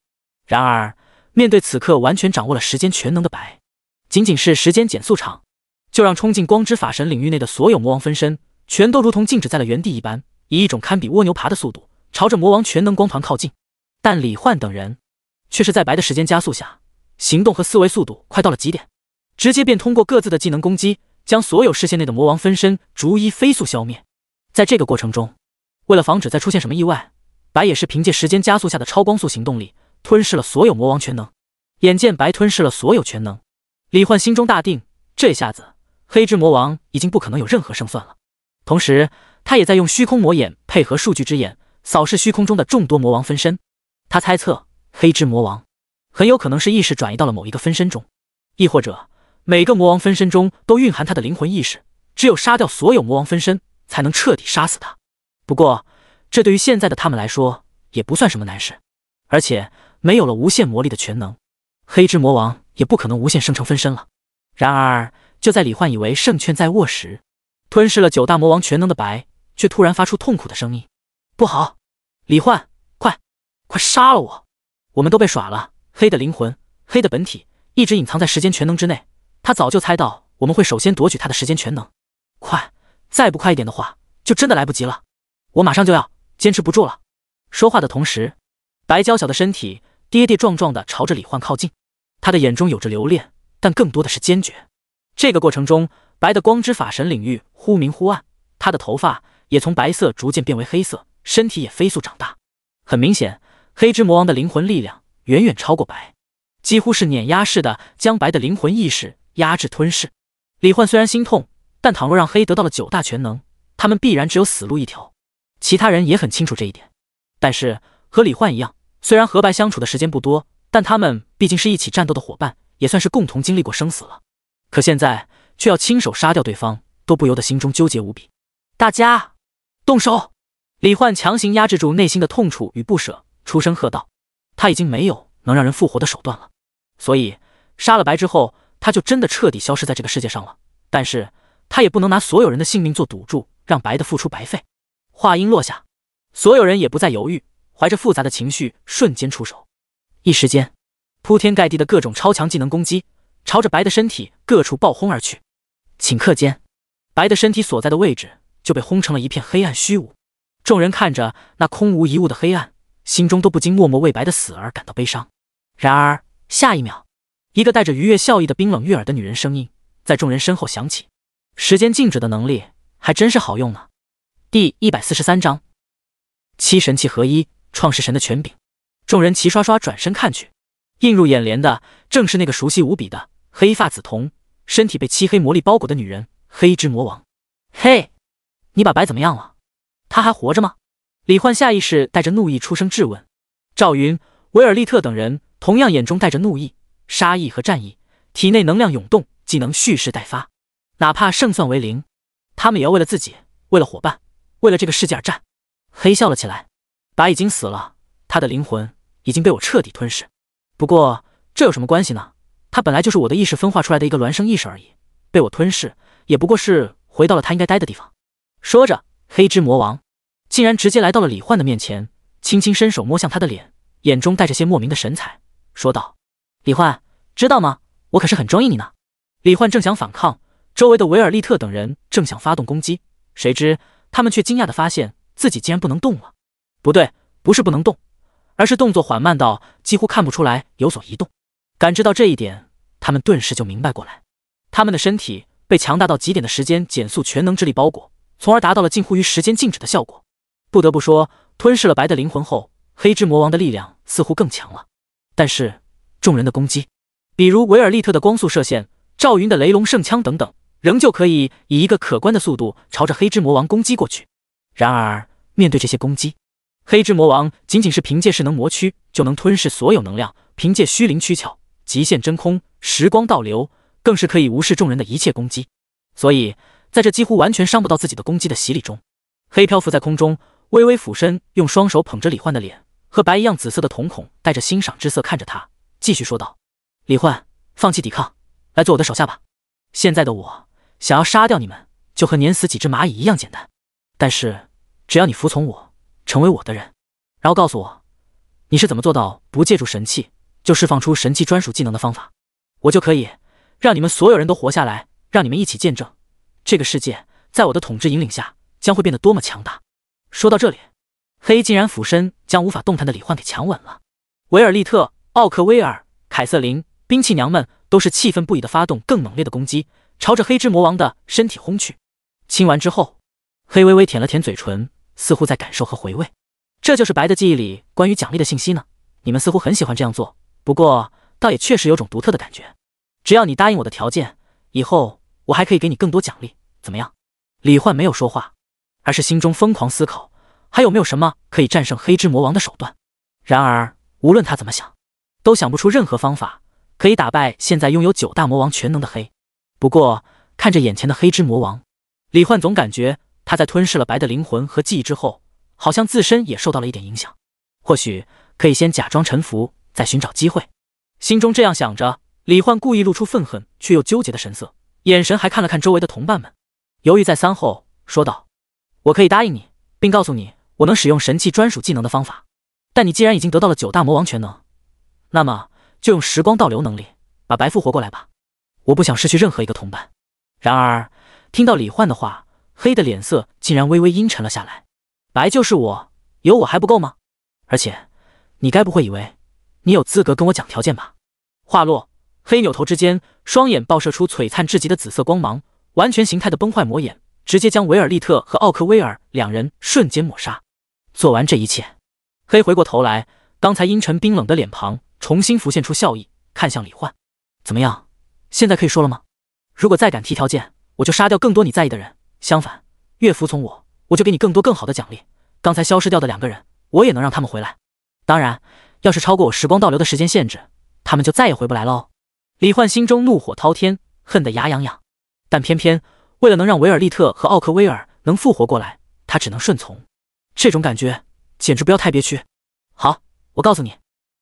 然而面对此刻完全掌握了时间全能的白，仅仅是时间减速场，就让冲进光之法神领域内的所有魔王分身全都如同静止在了原地一般，以一种堪比蜗牛爬的速度朝着魔王全能光团靠近。但李焕等人却是在白的时间加速下，行动和思维速度快到了极点，直接便通过各自的技能攻击，将所有视线内的魔王分身逐一飞速消灭。在这个过程中，为了防止再出现什么意外，白也是凭借时间加速下的超光速行动力吞噬了所有魔王全能。眼见白吞噬了所有全能，李焕心中大定，这下子黑之魔王已经不可能有任何胜算了。同时他也在用虚空魔眼配合数据之眼扫视虚空中的众多魔王分身。他猜测黑之魔王很有可能是意识转移到了某一个分身中，亦或者每个魔王分身中都蕴含他的灵魂意识，只有杀掉所有魔王分身才能彻底杀死他。不过这对于现在的他们来说也不算什么难事，而且没有了无限魔力的全能，黑之魔王也不可能无限生成分身了。然而就在李焕以为胜券在握时，吞噬了9大魔王全能的白却突然发出痛苦的声音：“不好，李焕，快杀了我！我们都被耍了。黑的灵魂，黑的本体一直隐藏在时间全能之内，他早就猜到我们会首先夺取他的时间全能。快，再不快一点的话就真的来不及了，我马上就要坚持不住了。”说话的同时，白娇小的身体跌跌撞撞地朝着李焕靠近，他的眼中有着留恋，但更多的是坚决。这个过程中，白的光之法神领域忽明忽暗，他的头发也从白色逐渐变为黑色，身体也飞速长大。很明显，黑之魔王的灵魂力量远远超过白，几乎是碾压式的将白的灵魂意识压制吞噬。李焕虽然心痛，但倘若让黑得到了9大全能，他们必然只有死路一条。其他人也很清楚这一点，但是和李焕一样，虽然和白相处的时间不多，但他们毕竟是一起战斗的伙伴，也算是共同经历过生死了。可现在却要亲手杀掉对方，都不由得心中纠结无比。大家动手！李焕强行压制住内心的痛楚与不舍，出声喝道：“他已经没有能让人复活的手段了，所以杀了白之后，他就真的彻底消失在这个世界上了。但是他也不能拿所有人的性命做赌注，让白的付出白费。”话音落下，所有人也不再犹豫，怀着复杂的情绪瞬间出手。一时间，铺天盖地的各种超强技能攻击朝着白的身体各处暴轰而去。顷刻间，白的身体所在的位置就被轰成了一片黑暗虚无。众人看着那空无一物的黑暗，心中都不禁默默为白的死而感到悲伤。然而下一秒，一个带着愉悦笑意的冰冷悦耳的女人声音在众人身后响起：“时间静止的能力还真是好用呢。”第143章7神器合一，创世神的权柄。众人齐刷刷转身看去，映入眼帘的正是那个熟悉无比的黑发紫瞳、身体被漆黑魔力包裹的女人——黑之魔王。嘿，你把白怎么样了？他还活着吗？李焕下意识带着怒意出声质问。赵云、维尔利特等人同样眼中带着怒意、杀意和战意，体内能量涌动，技能蓄势待发。哪怕胜算为零，他们也要为了自己，为了伙伴，为了这个世界而战。黑笑了起来。白已经死了，他的灵魂已经被我彻底吞噬。不过这有什么关系呢？他本来就是我的意识分化出来的一个孪生意识而已，被我吞噬也不过是回到了他应该待的地方。说着，黑之魔王竟然直接来到了李焕的面前，轻轻伸手摸向他的脸，眼中带着些莫名的神采，说道：“李焕，知道吗？我可是很中意你呢。”李焕正想反抗，周围的维尔利特等人正想发动攻击，谁知他们却惊讶地发现自己竟然不能动了。不对，不是不能动，而是动作缓慢到几乎看不出来有所移动。感知到这一点，他们顿时就明白过来，他们的身体被强大到极点的时间减速全能之力包裹，从而达到了近乎于时间静止的效果。不得不说，吞噬了白的灵魂后，黑之魔王的力量似乎更强了。但是众人的攻击，比如维尔利特的光速射线、赵云的雷龙圣枪等等，仍旧可以以一个可观的速度朝着黑之魔王攻击过去。然而面对这些攻击，黑之魔王仅仅是凭借势能魔躯就能吞噬所有能量，凭借虚灵躯壳、极限真空、时光倒流，更是可以无视众人的一切攻击。所以在这几乎完全伤不到自己的攻击的洗礼中，黑漂浮在空中，微微俯身，用双手捧着李焕的脸，和白一样紫色的瞳孔带着欣赏之色看着他，继续说道：“李焕，放弃抵抗，来做我的手下吧。现在的我想要杀掉你们，就和碾死几只蚂蚁一样简单。但是只要你服从我，成为我的人，然后告诉我你是怎么做到不借助神器就释放出神器专属技能的方法，我就可以让你们所有人都活下来，让你们一起见证这个世界在我的统治引领下将会变得多么强大。”说到这里，黑竟然俯身将无法动弹的李焕给强吻了。维尔利特、奥克威尔、凯瑟琳、兵器娘们都是气愤不已地发动更猛烈的攻击，朝着黑之魔王的身体轰去。亲完之后，黑微微舔了舔嘴唇，似乎在感受和回味。这就是白的记忆里关于奖励的信息呢。你们似乎很喜欢这样做，不过倒也确实有种独特的感觉。只要你答应我的条件，以后我还可以给你更多奖励，怎么样？李焕没有说话，而是心中疯狂思考，还有没有什么可以战胜黑之魔王的手段。然而无论他怎么想，都想不出任何方法可以打败现在拥有9大魔王全能的黑。不过看着眼前的黑之魔王，李焕总感觉他在吞噬了白的灵魂和记忆之后，好像自身也受到了一点影响。或许可以先假装臣服，再寻找机会。心中这样想着，李焕故意露出愤恨却又纠结的神色，眼神还看了看周围的同伴们，犹豫再三后说道：“我可以答应你，并告诉你我能使用神器专属技能的方法，但你既然已经得到了9大魔王全能，那么就用时光倒流能力把白复活过来吧。我不想失去任何一个同伴。”然而听到李焕的话，黑的脸色竟然微微阴沉了下来。白就是我，有我还不够吗？而且你该不会以为你有资格跟我讲条件吧？话落，黑扭头之间，双眼爆射出璀璨至极的紫色光芒，完全形态的崩坏魔眼直接将维尔利特和奥克威尔两人瞬间抹杀。做完这一切，黑回过头来，刚才阴沉冰冷的脸庞重新浮现出笑意，看向李焕：“怎么样，现在可以说了吗？如果再敢提条件，我就杀掉更多你在意的人。相反，越服从我，我就给你更多更好的奖励。刚才消失掉的2个人，我也能让他们回来。当然，要是超过我时光倒流的时间限制，他们就再也回不来了哦。”李焕心中怒火滔天，恨得牙痒痒，但偏偏为了能让维尔利特和奥克威尔能复活过来，他只能顺从。这种感觉简直不要太憋屈。好，我告诉你，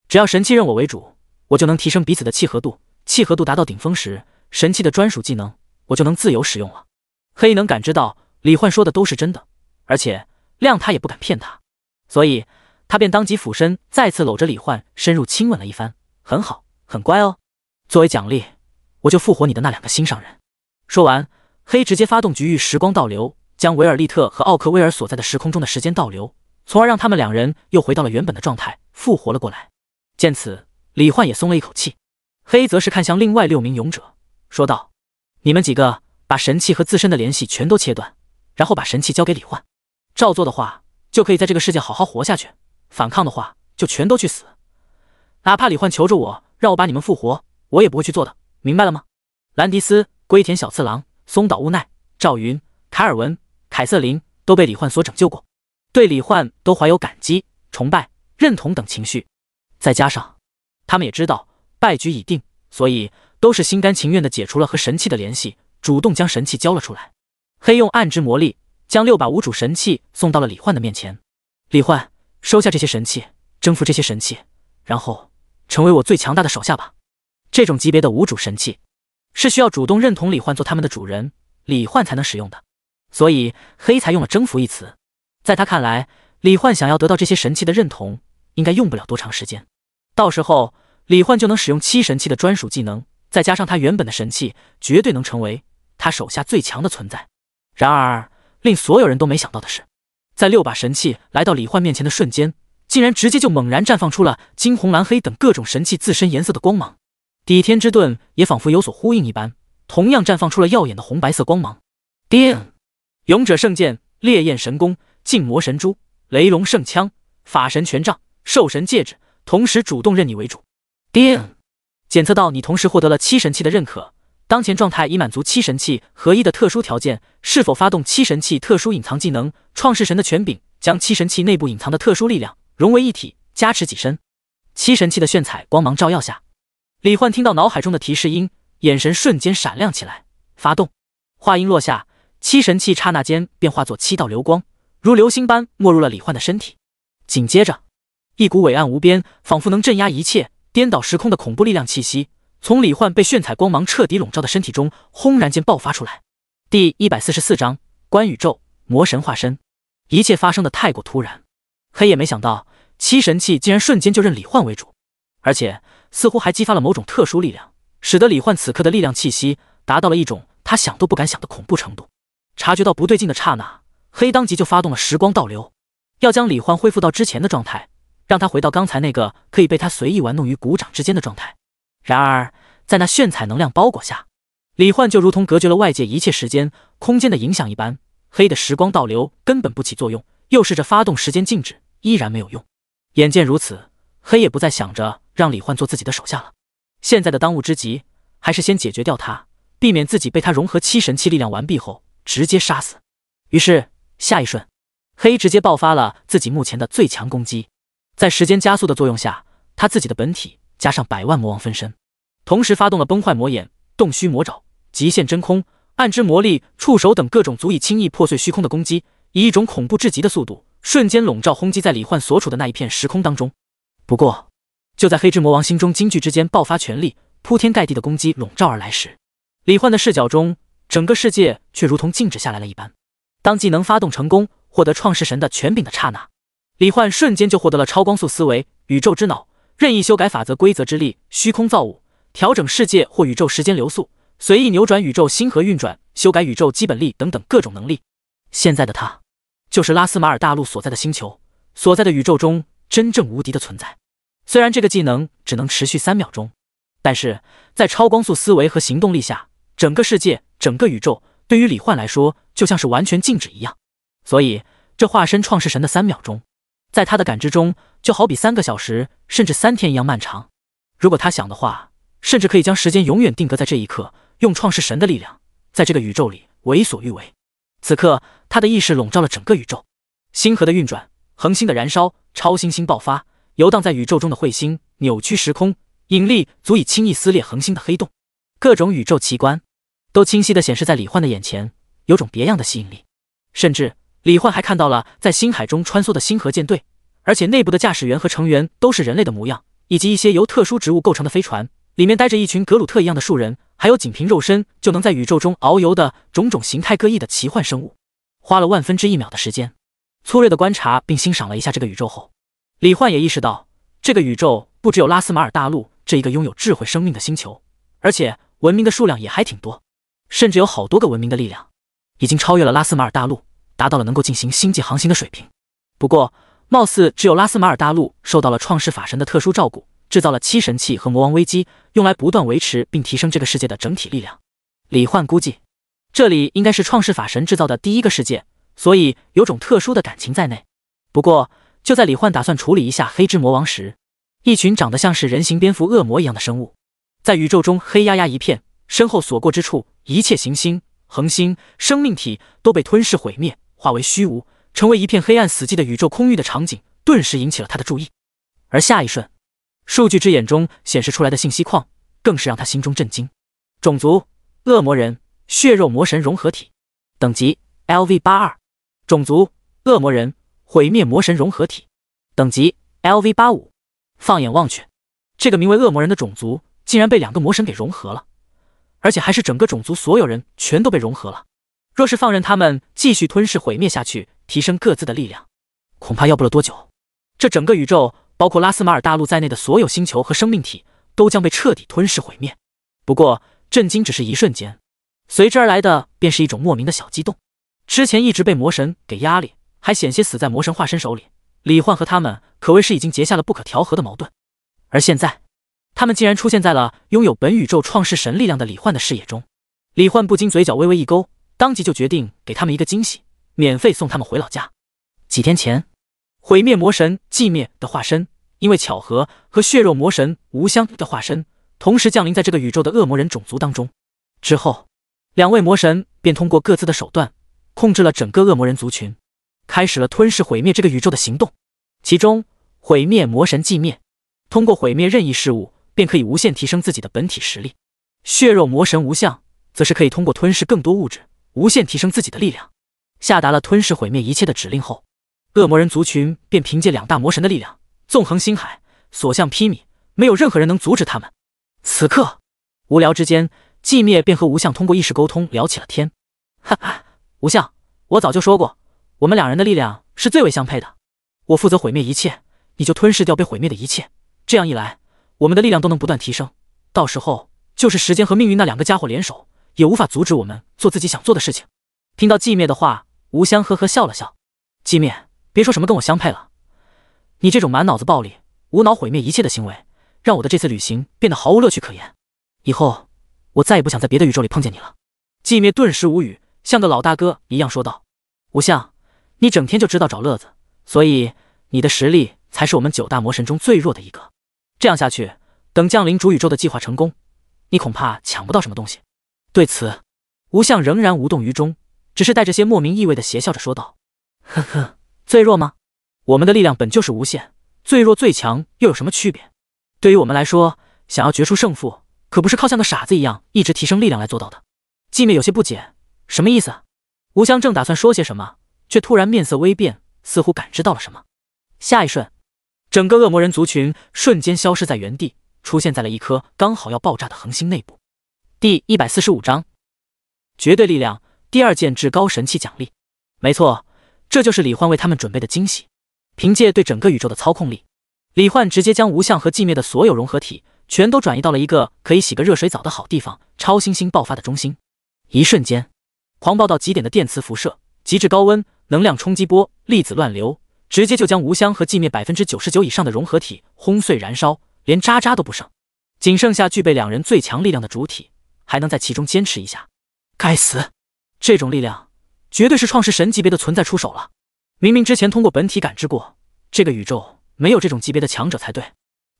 只要神器认我为主，我就能提升彼此的契合度，契合度达到顶峰时，神器的专属技能我就能自由使用了。黑能感知到李焕说的都是真的，而且谅他也不敢骗他，所以他便当即俯身再次搂着李焕深入亲吻了一番。很好，很乖哦，作为奖励，我就复活你的那2个心上人。说完，黑直接发动局域时光倒流，将维尔利特和奥克威尔所在的时空中的时间倒流，从而让他们2人又回到了原本的状态，复活了过来。见此，李焕也松了一口气。黑则是看向另外6名勇者，说道：“你们几个把神器和自身的联系全都切断，然后把神器交给李焕。照做的话，就可以在这个世界好好活下去；反抗的话，就全都去死。哪怕李焕求着我让我把你们复活，我也不会去做的，明白了吗？”兰迪斯、龟田小次郎、松岛乌奈、赵云、凯尔文、凯瑟琳都被李焕所拯救过，对李焕都怀有感激、崇拜、认同等情绪。再加上他们也知道败局已定，所以都是心甘情愿地解除了和神器的联系，主动将神器交了出来。黑用暗之魔力将6把无主神器送到了李焕的面前。李焕，收下这些神器，征服这些神器，然后成为我最强大的手下吧。这种级别的无主神器是需要主动认同李焕做他们的主人，李焕才能使用的，所以黑才用了征服一词。在他看来，李焕想要得到这些神器的认同，应该用不了多长时间，到时候李焕就能使用7神器的专属技能，再加上他原本的神器，绝对能成为他手下最强的存在。然而令所有人都没想到的是，在6把神器来到李焕面前的瞬间，竟然直接就猛然绽放出了金、红、蓝、黑等各种神器自身颜色的光芒。抵天之盾也仿佛有所呼应一般，同样绽放出了耀眼的红白色光芒。叮！勇者圣剑、烈焰神弓、禁魔神珠、雷龙圣枪、法神权杖、兽神戒指，同时主动认你为主。叮！检测到你同时获得了7神器的认可，当前状态已满足7神器合一的特殊条件，是否发动7神器特殊隐藏技能？创世神的权柄将7神器内部隐藏的特殊力量融为一体，加持己身。7神器的炫彩光芒照耀下，李焕听到脑海中的提示音，眼神瞬间闪亮起来。发动！话音落下，7神器刹那间便化作7道流光，如流星般没入了李焕的身体。紧接着，一股伟岸无边，仿佛能镇压一切、颠倒时空的恐怖力量气息，从李焕被炫彩光芒彻底笼罩的身体中轰然间爆发出来。第144章观宇宙魔神化身。一切发生的太过突然，黑也没想到7神器竟然瞬间就认李焕为主，而且似乎还激发了某种特殊力量，使得李焕此刻的力量气息达到了一种他想都不敢想的恐怖程度。察觉到不对劲的刹那，黑当即就发动了时光倒流，要将李焕恢复到之前的状态，让他回到刚才那个可以被他随意玩弄于股掌之间的状态。然而在那炫彩能量包裹下，李焕就如同隔绝了外界一切时间、空间的影响一般，黑的时光倒流根本不起作用，又试着发动时间静止，依然没有用。眼见如此，黑也不再想着让李焕做自己的手下了，现在的当务之急还是先解决掉他，避免自己被他融合7神器力量完毕后直接杀死。于是下一瞬，黑直接爆发了自己目前的最强攻击，在时间加速的作用下，他自己的本体加上100万魔王分身，同时发动了崩坏魔眼、洞虚魔爪、极限真空、暗之魔力、触手等各种足以轻易破碎虚空的攻击，以一种恐怖至极的速度瞬间笼罩轰击在李焕所处的那一片时空当中。不过就在黑之魔王心中惊惧之间爆发全力，铺天盖地的攻击笼罩而来时，李焕的视角中整个世界却如同静止下来了一般。当技能发动成功，获得创世神的权柄的刹那，李焕瞬间就获得了超光速思维、宇宙之脑、任意修改法则规则之力、虚空造物、调整世界或宇宙时间流速、随意扭转宇宙星河运转、修改宇宙基本力等等各种能力。现在的他就是拉斯马尔大陆所在的星球所在的宇宙中真正无敌的存在。虽然这个技能只能持续3秒钟，但是在超光速思维和行动力下，整个世界、整个宇宙对于李焕来说就像是完全静止一样。所以这化身创世神的3秒钟，在他的感知中就好比3个小时甚至3天一样漫长。如果他想的话，甚至可以将时间永远定格在这一刻，用创世神的力量在这个宇宙里为所欲为。此刻他的意识笼罩了整个宇宙，星河的运转，恒星的燃烧，超新星爆发，游荡在宇宙中的彗星扭曲时空，引力足以轻易撕裂恒星的黑洞，各种宇宙奇观都清晰地显示在李焕的眼前，有种别样的吸引力。甚至李焕还看到了在星海中穿梭的星河舰队，而且内部的驾驶员和成员都是人类的模样，以及一些由特殊植物构成的飞船，里面待着一群格鲁特一样的树人，还有仅凭肉身就能在宇宙中遨游的种种形态各异的奇幻生物。花了1/1000秒的时间，粗略地观察并欣赏了一下这个宇宙后，李焕也意识到，这个宇宙不只有拉斯马尔大陆这一个拥有智慧生命的星球，而且文明的数量也还挺多，甚至有好多个文明的力量已经超越了拉斯马尔大陆，达到了能够进行星际航行的水平。不过貌似只有拉斯马尔大陆受到了创世法神的特殊照顾，制造了7神器和魔王危机，用来不断维持并提升这个世界的整体力量。李焕估计这里应该是创世法神制造的第一个世界，所以有种特殊的感情在内。不过就在李焕打算处理一下黑之魔王时，一群长得像是人形蝙蝠恶魔一样的生物在宇宙中黑压压一片，身后所过之处一切行星、恒星、生命体都被吞噬毁灭，化为虚无，成为一片黑暗死寂的宇宙空域的场景顿时引起了他的注意。而下一瞬，数据之眼中显示出来的信息框更是让他心中震惊。种族：恶魔人，血肉魔神融合体，等级 LV82， 种族：恶魔人，毁灭魔神融合体，等级 LV85。 放眼望去，这个名为恶魔人的种族竟然被2个魔神给融合了，而且还是整个种族所有人全都被融合了。若是放任他们继续吞噬毁灭下去，提升各自的力量，恐怕要不了多久，这整个宇宙包括拉斯马尔大陆在内的所有星球和生命体都将被彻底吞噬毁灭。不过震惊只是一瞬间，随之而来的便是一种莫名的小激动。之前一直被魔神给压裂，还险些死在魔神化身手里，李焕和他们可谓是已经结下了不可调和的矛盾，而现在他们竟然出现在了拥有本宇宙创世神力量的李焕的视野中。李焕不禁嘴角微微一勾，当即就决定给他们一个惊喜，免费送他们回老家。几天前，毁灭魔神寂灭的化身因为巧合和血肉魔神无相的化身同时降临在这个宇宙的恶魔人种族当中，之后2位魔神便通过各自的手段控制了整个恶魔人族群，开始了吞噬毁灭这个宇宙的行动。其中毁灭魔神寂灭通过毁灭任意事物便可以无限提升自己的本体实力，血肉魔神无相则是可以通过吞噬更多物质无限提升自己的力量。下达了吞噬毁灭一切的指令后，恶魔人族群便凭借2大魔神的力量纵横星海，所向披靡，没有任何人能阻止他们。此刻无聊之间，寂灭便和无相通过意识沟通聊起了天。哈哈，无相，我早就说过，我们2人的力量是最为相配的。我负责毁灭一切，你就吞噬掉被毁灭的一切，这样一来，我们的力量都能不断提升，到时候就是时间和命运那2个家伙联手，也无法阻止我们做自己想做的事情。听到寂灭的话，无相呵呵笑了笑。寂灭，别说什么跟我相配了，你这种满脑子暴力、无脑毁灭一切的行为，让我的这次旅行变得毫无乐趣可言。以后我再也不想在别的宇宙里碰见你了。寂灭顿时无语，像个老大哥一样说道：无相，你整天就知道找乐子，所以你的实力才是我们9大魔神中最弱的一个。这样下去，等降临主宇宙的计划成功，你恐怕抢不到什么东西。对此，无相仍然无动于衷，只是带着些莫名意味的邪笑着说道：呵呵，最弱吗？我们的力量本就是无限，最弱最强又有什么区别？对于我们来说，想要决出胜负，可不是靠像个傻子一样一直提升力量来做到的。寂灭有些不解，什么意思？无相正打算说些什么，却突然面色微变，似乎感知到了什么。下一瞬，整个恶魔人族群瞬间消失在原地，出现在了一颗刚好要爆炸的恒星内部。第145章绝对力量第2件至高神器奖励。没错，这就是李焕为他们准备的惊喜。凭借对整个宇宙的操控力，李焕直接将无相和寂灭的所有融合体全都转移到了一个可以洗个热水澡的好地方——超新星爆发的中心。一瞬间，狂暴到极点的电磁辐射、极致高温、能量冲击波、粒子乱流，直接就将无相和寂灭99%以上的融合体轰碎燃烧，连渣渣都不剩，仅剩下具备2人最强力量的主体还能在其中坚持一下。该死！这种力量绝对是创世神级别的存在出手了。明明之前通过本体感知过，这个宇宙没有这种级别的强者才对。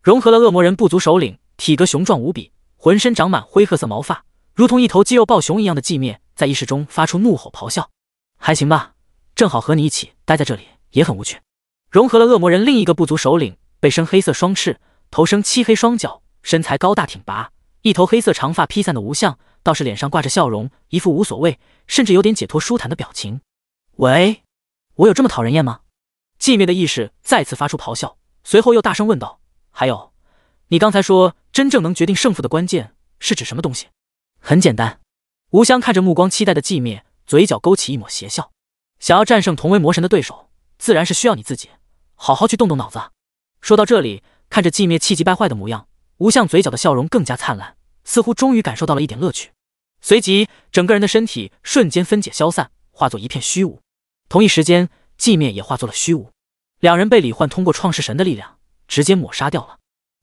融合了恶魔人部族首领，体格雄壮无比，浑身长满灰褐色毛发，如同一头肌肉暴熊一样的寂灭，在意识中发出怒吼咆哮。还行吧，正好和你一起待在这里也很无趣。融合了恶魔人另一个部族首领，背生黑色双翅，头生漆黑双角，身材高大挺拔，一头黑色长发披散的无相，倒是脸上挂着笑容，一副无所谓，甚至有点解脱舒坦的表情。喂，我有这么讨人厌吗？寂灭的意识再次发出咆哮，随后又大声问道：还有，你刚才说真正能决定胜负的关键是指什么东西？很简单。无相看着目光期待的寂灭，嘴角勾起一抹邪笑。想要战胜同为魔神的对手，自然是需要你自己好好去动动脑子。说到这里，看着寂灭气急败坏的模样，无相嘴角的笑容更加灿烂，似乎终于感受到了一点乐趣。随即整个人的身体瞬间分解消散，化作一片虚无。同一时间，寂灭也化作了虚无。两人被李焕通过创世神的力量直接抹杀掉了。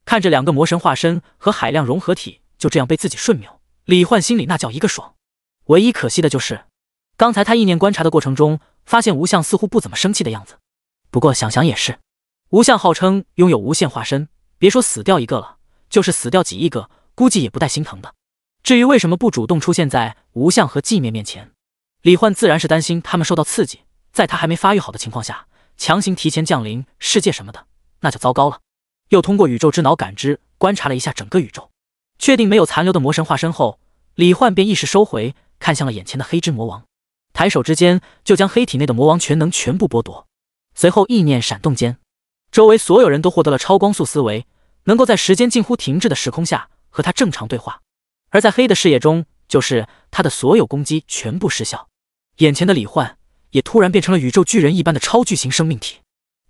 看着两个魔神化身和海量融合体就这样被自己瞬秒，李焕心里那叫一个爽。唯一可惜的就是刚才他意念观察的过程中，发现无相似乎不怎么生气的样子。不过想想也是，无相号称拥有无限化身，别说死掉一个了，就是死掉几亿个，估计也不带心疼的。至于为什么不主动出现在无相和寂灭面前，李焕自然是担心他们受到刺激，在他还没发育好的情况下强行提前降临世界什么的，那就糟糕了。又通过宇宙之脑感知观察了一下整个宇宙，确定没有残留的魔神化身后，李焕便意识收回，看向了眼前的黑之魔王，抬手之间就将黑体内的魔王全能全部剥夺。随后意念闪动间，周围所有人都获得了超光速思维，能够在时间近乎停滞的时空下和他正常对话。而在黑的视野中，就是他的所有攻击全部失效。眼前的李焕也突然变成了宇宙巨人一般的超巨型生命体，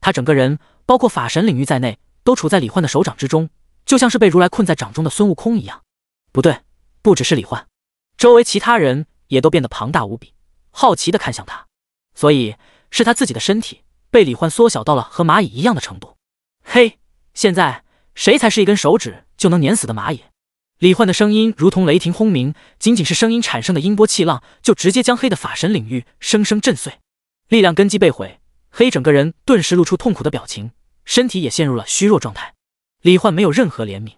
他整个人包括法神领域在内都处在李焕的手掌之中，就像是被如来困在掌中的孙悟空一样。不对，不只是李焕，周围其他人也都变得庞大无比，好奇地看向他。所以是他自己的身体被李焕缩小到了和蚂蚁一样的程度。嘿，现在谁才是一根手指就能碾死的蚂蚁？李焕的声音如同雷霆轰鸣，仅仅是声音产生的音波气浪就直接将黑的法神领域生生震碎，力量根基被毁。黑整个人顿时露出痛苦的表情，身体也陷入了虚弱状态。李焕没有任何怜悯，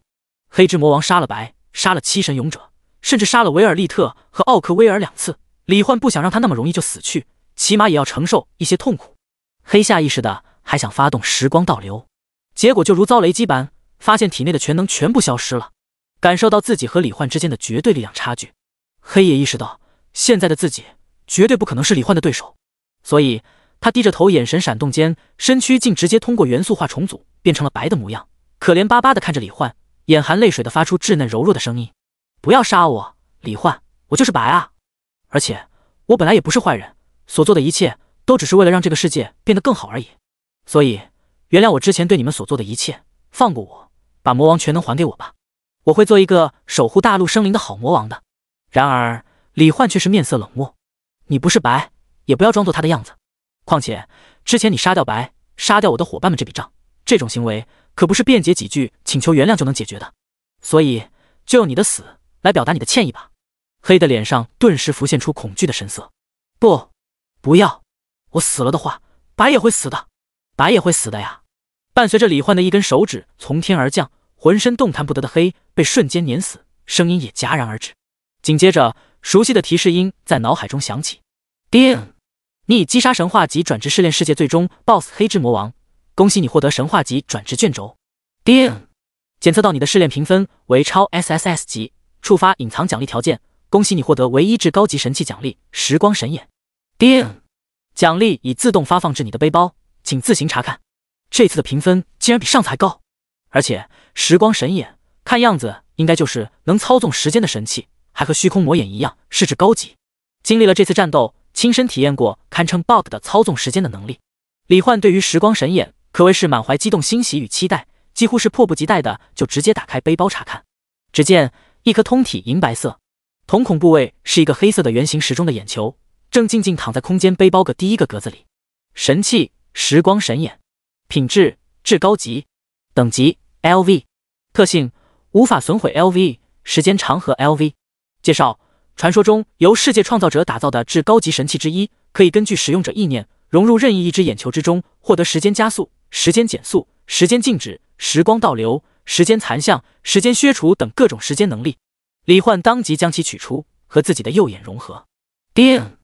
黑之魔王杀了白，杀了七神勇者，甚至杀了维尔利特和奥克威尔2次。李焕不想让他那么容易就死去，起码也要承受一些痛苦。黑下意识的还想发动时光倒流，结果就如遭雷击般，发现体内的全能全部消失了。感受到自己和李焕之间的绝对力量差距，黑也意识到现在的自己绝对不可能是李焕的对手，所以他低着头，眼神闪动间，身躯竟直接通过元素化重组变成了白的模样，可怜巴巴地看着李焕，眼含泪水地发出稚嫩柔弱的声音：不要杀我，李焕，我就是白啊！而且我本来也不是坏人，所做的一切都只是为了让这个世界变得更好而已，所以原谅我之前对你们所做的一切，放过我，把魔王全能还给我吧。我会做一个守护大陆生灵的好魔王的。然而李焕却是面色冷漠，你不是白，也不要装作他的样子。况且之前你杀掉白，杀掉我的伙伴们这笔账，这种行为可不是辩解几句请求原谅就能解决的，所以就用你的死来表达你的歉意吧。黑的脸上顿时浮现出恐惧的神色。不要，我死了的话，白也会死的，白也会死的呀。伴随着李焕的一根手指从天而降，浑身动弹不得的黑被瞬间碾死，声音也戛然而止。紧接着熟悉的提示音在脑海中响起：叮，你已击杀神话级转职试炼世界最终 BOSS 黑之魔王，恭喜你获得神话级转职卷轴。叮，检测到你的试炼评分为超 SSS 级，触发隐藏奖励条件，恭喜你获得唯一至高级神器奖励时光神眼。叮，奖励已自动发放至你的背包，请自行查看。这次的评分竟然比上次还高，而且时光神眼看样子应该就是能操纵时间的神器，还和虚空魔眼一样是至高级。经历了这次战斗，亲身体验过堪称 BOSS 的操纵时间的能力，李焕对于时光神眼可谓是满怀激动欣喜与期待，几乎是迫不及待的就直接打开背包查看。只见一颗通体银白色，瞳孔部位是一个黑色的圆形时钟的眼球，正静静躺在空间背包个第一个格子里。神器时光神眼，品质至高级，等级 LV， 特性无法损毁 LV， 时间长河 LV。介绍：传说中由世界创造者打造的至高级神器之一，可以根据使用者意念融入任意一只眼球之中，获得时间加速、时间减速、时间静止、时光倒流、时间残像、时间削除等各种时间能力。李焕当即将其取出，和自己的右眼融合。叮！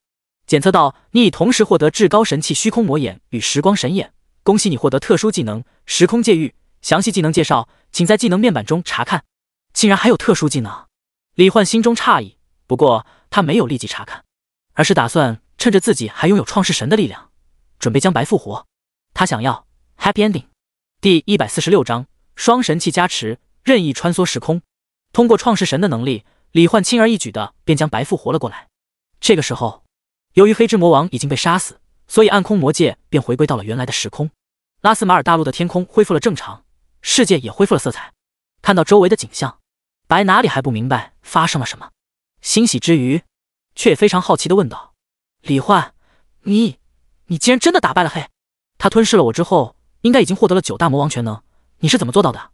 检测到你已同时获得至高神器虚空魔眼与时光神眼，恭喜你获得特殊技能时空界域。详细技能介绍，请在技能面板中查看。竟然还有特殊技能！李焕心中诧异，不过他没有立即查看，而是打算趁着自己还拥有创世神的力量，准备将白复活。他想要 Happy Ending。第146章双神器加持，任意穿梭时空。通过创世神的能力，李焕轻而易举的便将白复活了过来。这个时候，由于黑之魔王已经被杀死，所以暗空魔界便回归到了原来的时空。拉斯马尔大陆的天空恢复了正常，世界也恢复了色彩。看到周围的景象，白哪里还不明白发生了什么，欣喜之余，却也非常好奇地问道：“李焕，你竟然真的打败了黑？他吞噬了我之后，应该已经获得了9大魔王全能，你是怎么做到的？”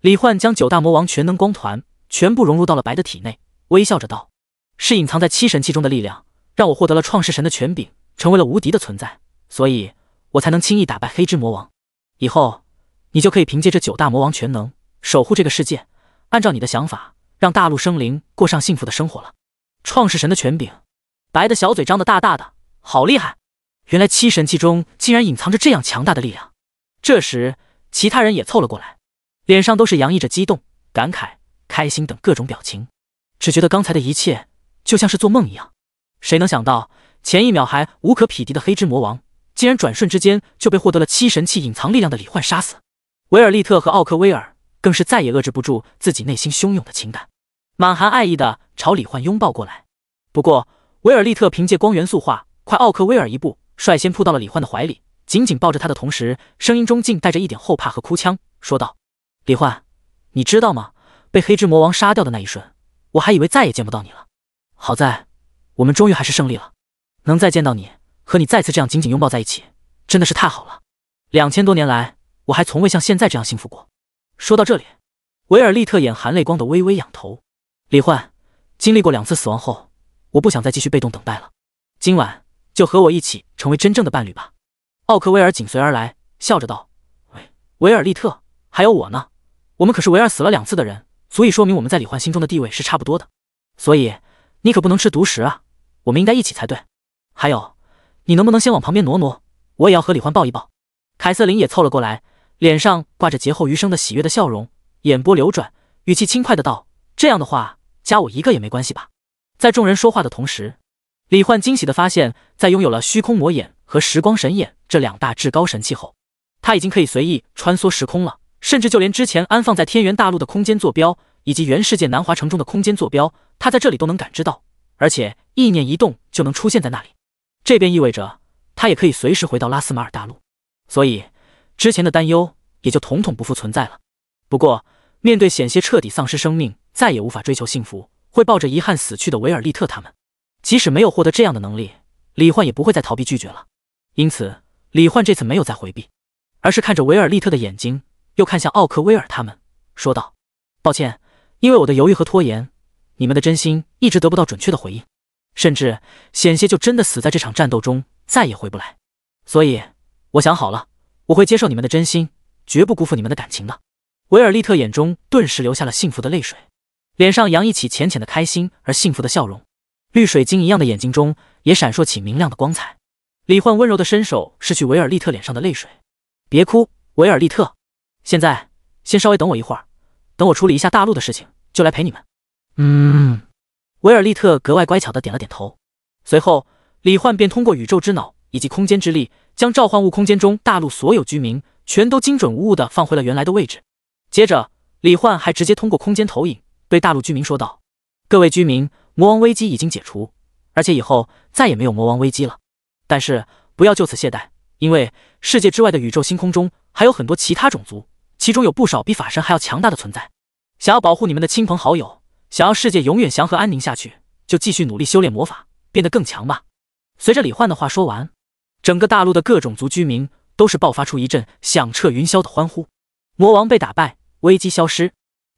李焕将9大魔王全能光团全部融入到了白的体内，微笑着道：“是隐藏在7神器中的力量，让我获得了创世神的权柄，成为了无敌的存在，所以我才能轻易打败黑之魔王。以后，你就可以凭借这9大魔王全能，守护这个世界。”按照你的想法，让大陆生灵过上幸福的生活了。创世神的权柄，白的小嘴张得大大的，好厉害！原来7神器中竟然隐藏着这样强大的力量。这时，其他人也凑了过来，脸上都是洋溢着激动、感慨、开心等各种表情，只觉得刚才的一切就像是做梦一样。谁能想到，前一秒还无可匹敌的黑之魔王，竟然转瞬之间就被获得了7神器隐藏力量的李焕杀死。维尔利特和奥克威尔更是再也遏制不住自己内心汹涌的情感，满含爱意的朝李焕拥抱过来。不过，维尔利特凭借光元素化快奥克威尔一步，率先扑到了李焕的怀里，紧紧抱着他的同时，声音中竟带着一点后怕和哭腔，说道：“李焕，你知道吗？被黑之魔王杀掉的那一瞬，我还以为再也见不到你了。好在，我们终于还是胜利了。能再见到你，和你再次这样紧紧拥抱在一起，真的是太好了。2000多年来，我还从未像现在这样幸福过。”说到这里，维尔利特眼含泪光的微微仰头。李焕，经历过2次死亡后，我不想再继续被动等待了。今晚就和我一起成为真正的伴侣吧。奥克威尔紧随而来，笑着道：“维尔利特，还有我呢，我们可是维尔死了2次的人，足以说明我们在李焕心中的地位是差不多的。所以你可不能吃独食啊，我们应该一起才对。还有，你能不能先往旁边挪挪，我也要和李焕抱一抱。”凯瑟琳也凑了过来，脸上挂着劫后余生的喜悦的笑容，眼波流转，语气轻快的道：“这样的话，加我一个也没关系吧？”在众人说话的同时，李焕惊喜的发现，在拥有了虚空魔眼和时光神眼这2大至高神器后，他已经可以随意穿梭时空了，甚至就连之前安放在天元大陆的空间坐标，以及原世界南华城中的空间坐标，他在这里都能感知到，而且意念一动就能出现在那里。这便意味着，他也可以随时回到拉斯马尔大陆。所以之前的担忧也就统统不复存在了。不过，面对险些彻底丧失生命，再也无法追求幸福，会抱着遗憾死去的维尔利特他们，即使没有获得这样的能力，李焕也不会再逃避拒绝了。因此，李焕这次没有再回避，而是看着维尔利特的眼睛，又看向奥克威尔他们，说道：“抱歉，因为我的犹豫和拖延，你们的真心一直得不到准确的回应，甚至险些就真的死在这场战斗中，再也回不来。所以，我想好了，我会接受你们的真心，绝不辜负你们的感情的。”维尔利特眼中顿时流下了幸福的泪水，脸上洋溢起浅浅的开心而幸福的笑容，绿水晶一样的眼睛中也闪烁起明亮的光彩。李焕温柔的伸手拭去维尔利特脸上的泪水：“别哭，维尔利特，现在先稍微等我一会儿，等我处理一下大陆的事情，就来陪你们。”维尔利特格外乖巧的点了点头。随后，李焕便通过宇宙之脑以及空间之力，将召唤物空间中大陆所有居民全都精准无误地放回了原来的位置。接着，李焕还直接通过空间投影对大陆居民说道：“各位居民，魔王危机已经解除，而且以后再也没有魔王危机了。但是不要就此懈怠，因为世界之外的宇宙星空中还有很多其他种族，其中有不少比法神还要强大的存在。想要保护你们的亲朋好友，想要世界永远祥和安宁下去，就继续努力修炼魔法，变得更强吧。”随着李焕的话说完，整个大陆的各种族居民都是爆发出一阵响彻云霄的欢呼。魔王被打败，危机消失，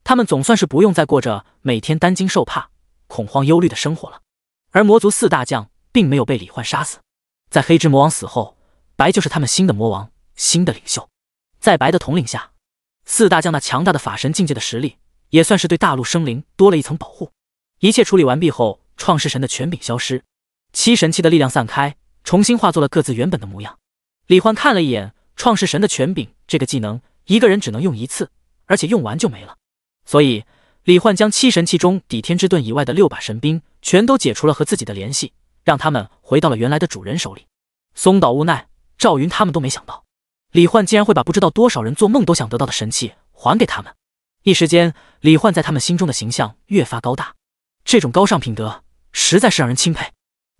他们总算是不用再过着每天担惊受怕、恐慌忧虑的生活了。而魔族4大将并没有被李焕杀死，在黑之魔王死后，白就是他们新的魔王，新的领袖。在白的统领下，4大将那强大的法神境界的实力，也算是对大陆生灵多了一层保护。一切处理完毕后，创世神的权柄消失，7神器的力量散开，重新化作了各自原本的模样。李焕看了一眼创世神的权柄这个技能，一个人只能用1次，而且用完就没了。所以李焕将7神器中抵天之盾以外的6把神兵全都解除了和自己的联系，让他们回到了原来的主人手里。松岛无奈、赵云他们都没想到，李焕竟然会把不知道多少人做梦都想得到的神器还给他们。一时间，李焕在他们心中的形象越发高大，这种高尚品德实在是让人钦佩。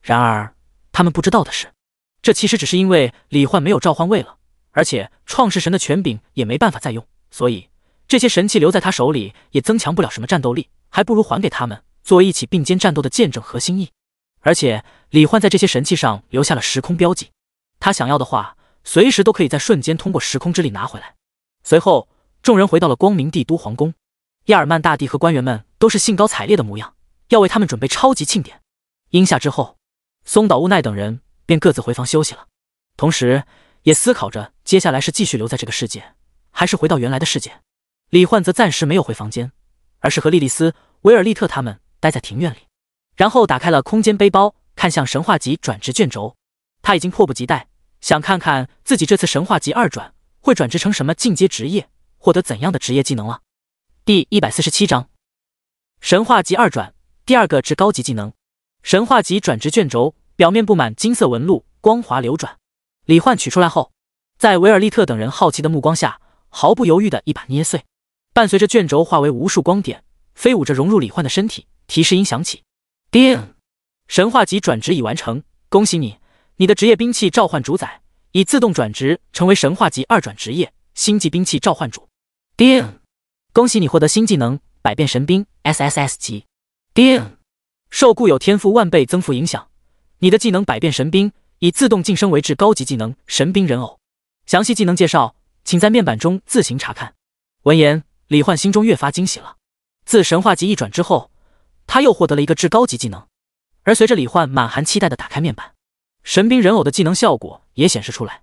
然而他们不知道的是，这其实只是因为李焕没有召唤位了，而且创世神的权柄也没办法再用，所以这些神器留在他手里也增强不了什么战斗力，还不如还给他们作为一起并肩战斗的见证和心意。而且李焕在这些神器上留下了时空标记，他想要的话随时都可以在瞬间通过时空之力拿回来。随后众人回到了光明帝都皇宫，亚尔曼大帝和官员们都是兴高采烈的模样，要为他们准备超级庆典。鹰下之后，松岛无奈等人便各自回房休息了，同时也思考着接下来是继续留在这个世界，还是回到原来的世界。李焕则暂时没有回房间，而是和莉莉丝、维尔利特他们待在庭院里，然后打开了空间背包，看向神话级转职卷轴。他已经迫不及待想看看自己这次神话级2转会转职成什么进阶职业，获得怎样的职业技能了。第147章神话级2转第2个至高级技能。神话级转职卷轴表面布满金色纹路，光滑流转。李焕取出来后，在维尔利特等人好奇的目光下，毫不犹豫的一把捏碎，伴随着卷轴化为无数光点，飞舞着融入李焕的身体。提示音响起，叮！神话级转职已完成，恭喜你，你的职业兵器召唤主宰已自动转职成为神话级2转职业星际兵器召唤主。叮！恭喜你获得新技能百变神兵 SSS 级。叮！受固有天赋万倍增幅影响，你的技能百变神兵已自动晋升为至高级技能神兵人偶。详细技能介绍请在面板中自行查看。闻言，李焕心中越发惊喜了。自神话级1转之后，他又获得了一个至高级技能。而随着李焕满含期待的打开面板，神兵人偶的技能效果也显示出来。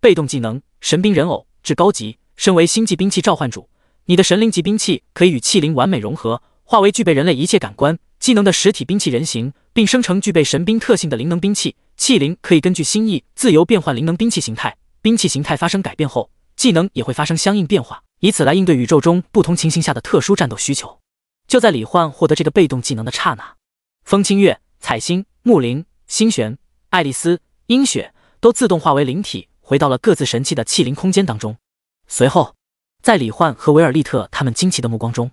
被动技能神兵人偶至高级，身为星际兵器召唤主，你的神灵级兵器可以与器灵完美融合，化为具备人类一切感官技能的实体兵器人形，并生成具备神兵特性的灵能兵器。器灵可以根据心意自由变换灵能兵器形态，兵器形态发生改变后，技能也会发生相应变化，以此来应对宇宙中不同情形下的特殊战斗需求。就在李焕获得这个被动技能的刹那，风清月、彩星、木灵、星璇、爱丽丝、樱雪都自动化为灵体，回到了各自神器的器灵空间当中。随后，在李焕和维尔利特他们惊奇的目光中，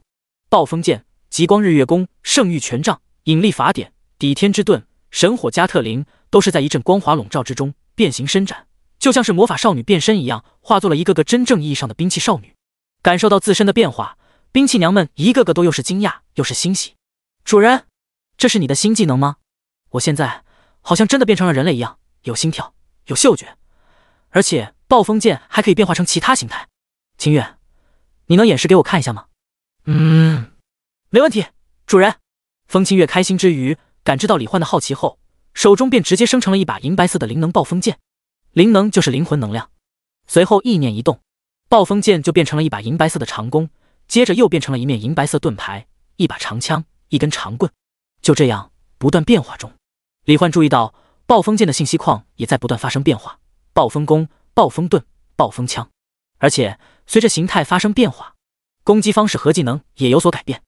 暴风剑、极光日月弓、圣域权杖、引力法典、抵天之盾、神火加特林都是在一阵光华笼罩之中变形伸展，就像是魔法少女变身一样，化作了一个个真正意义上的兵器少女。感受到自身的变化，兵器娘们一个个都又是惊讶又是欣喜。主人，这是你的新技能吗？我现在好像真的变成了人类一样，有心跳，有嗅觉，而且暴风剑还可以变化成其他形态。清月，你能演示给我看一下吗？没问题，主人。风清月开心之余，感知到李焕的好奇后，手中便直接生成了一把银白色的灵能暴风剑。灵能就是灵魂能量。随后意念一动，暴风剑就变成了一把银白色的长弓，接着又变成了一面银白色盾牌，一把长枪，一根长棍。就这样不断变化中，李焕注意到暴风剑的信息框也在不断发生变化，暴风弓、暴风盾、暴风枪，而且随着形态发生变化，攻击方式和技能也有所改变。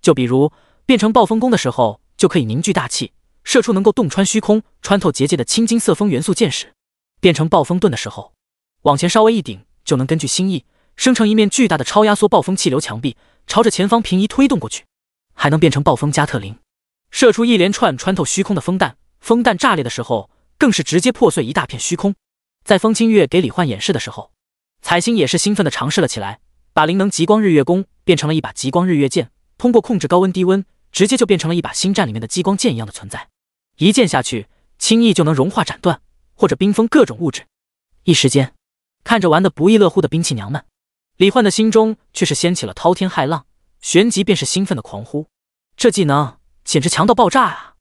就比如变成暴风弓的时候，就可以凝聚大气，射出能够洞穿虚空、穿透结界的青金色风元素箭矢；变成暴风盾的时候，往前稍微一顶，就能根据心意生成一面巨大的超压缩暴风气流墙壁，朝着前方平移推动过去。还能变成暴风加特林，射出一连串穿透虚空的风弹，风弹炸裂的时候更是直接破碎一大片虚空。在风清月给李焕演示的时候，彩星也是兴奋地尝试了起来，把灵能极光日月弓变成了一把极光日月剑，通过控制高温低温，直接就变成了一把星战里面的激光剑一样的存在，一剑下去轻易就能融化斩断或者冰封各种物质。一时间看着玩得不亦乐乎的兵器娘们，李焕的心中却是掀起了滔天骇浪，旋即便是兴奋的狂呼。这技能简直强到爆炸啊！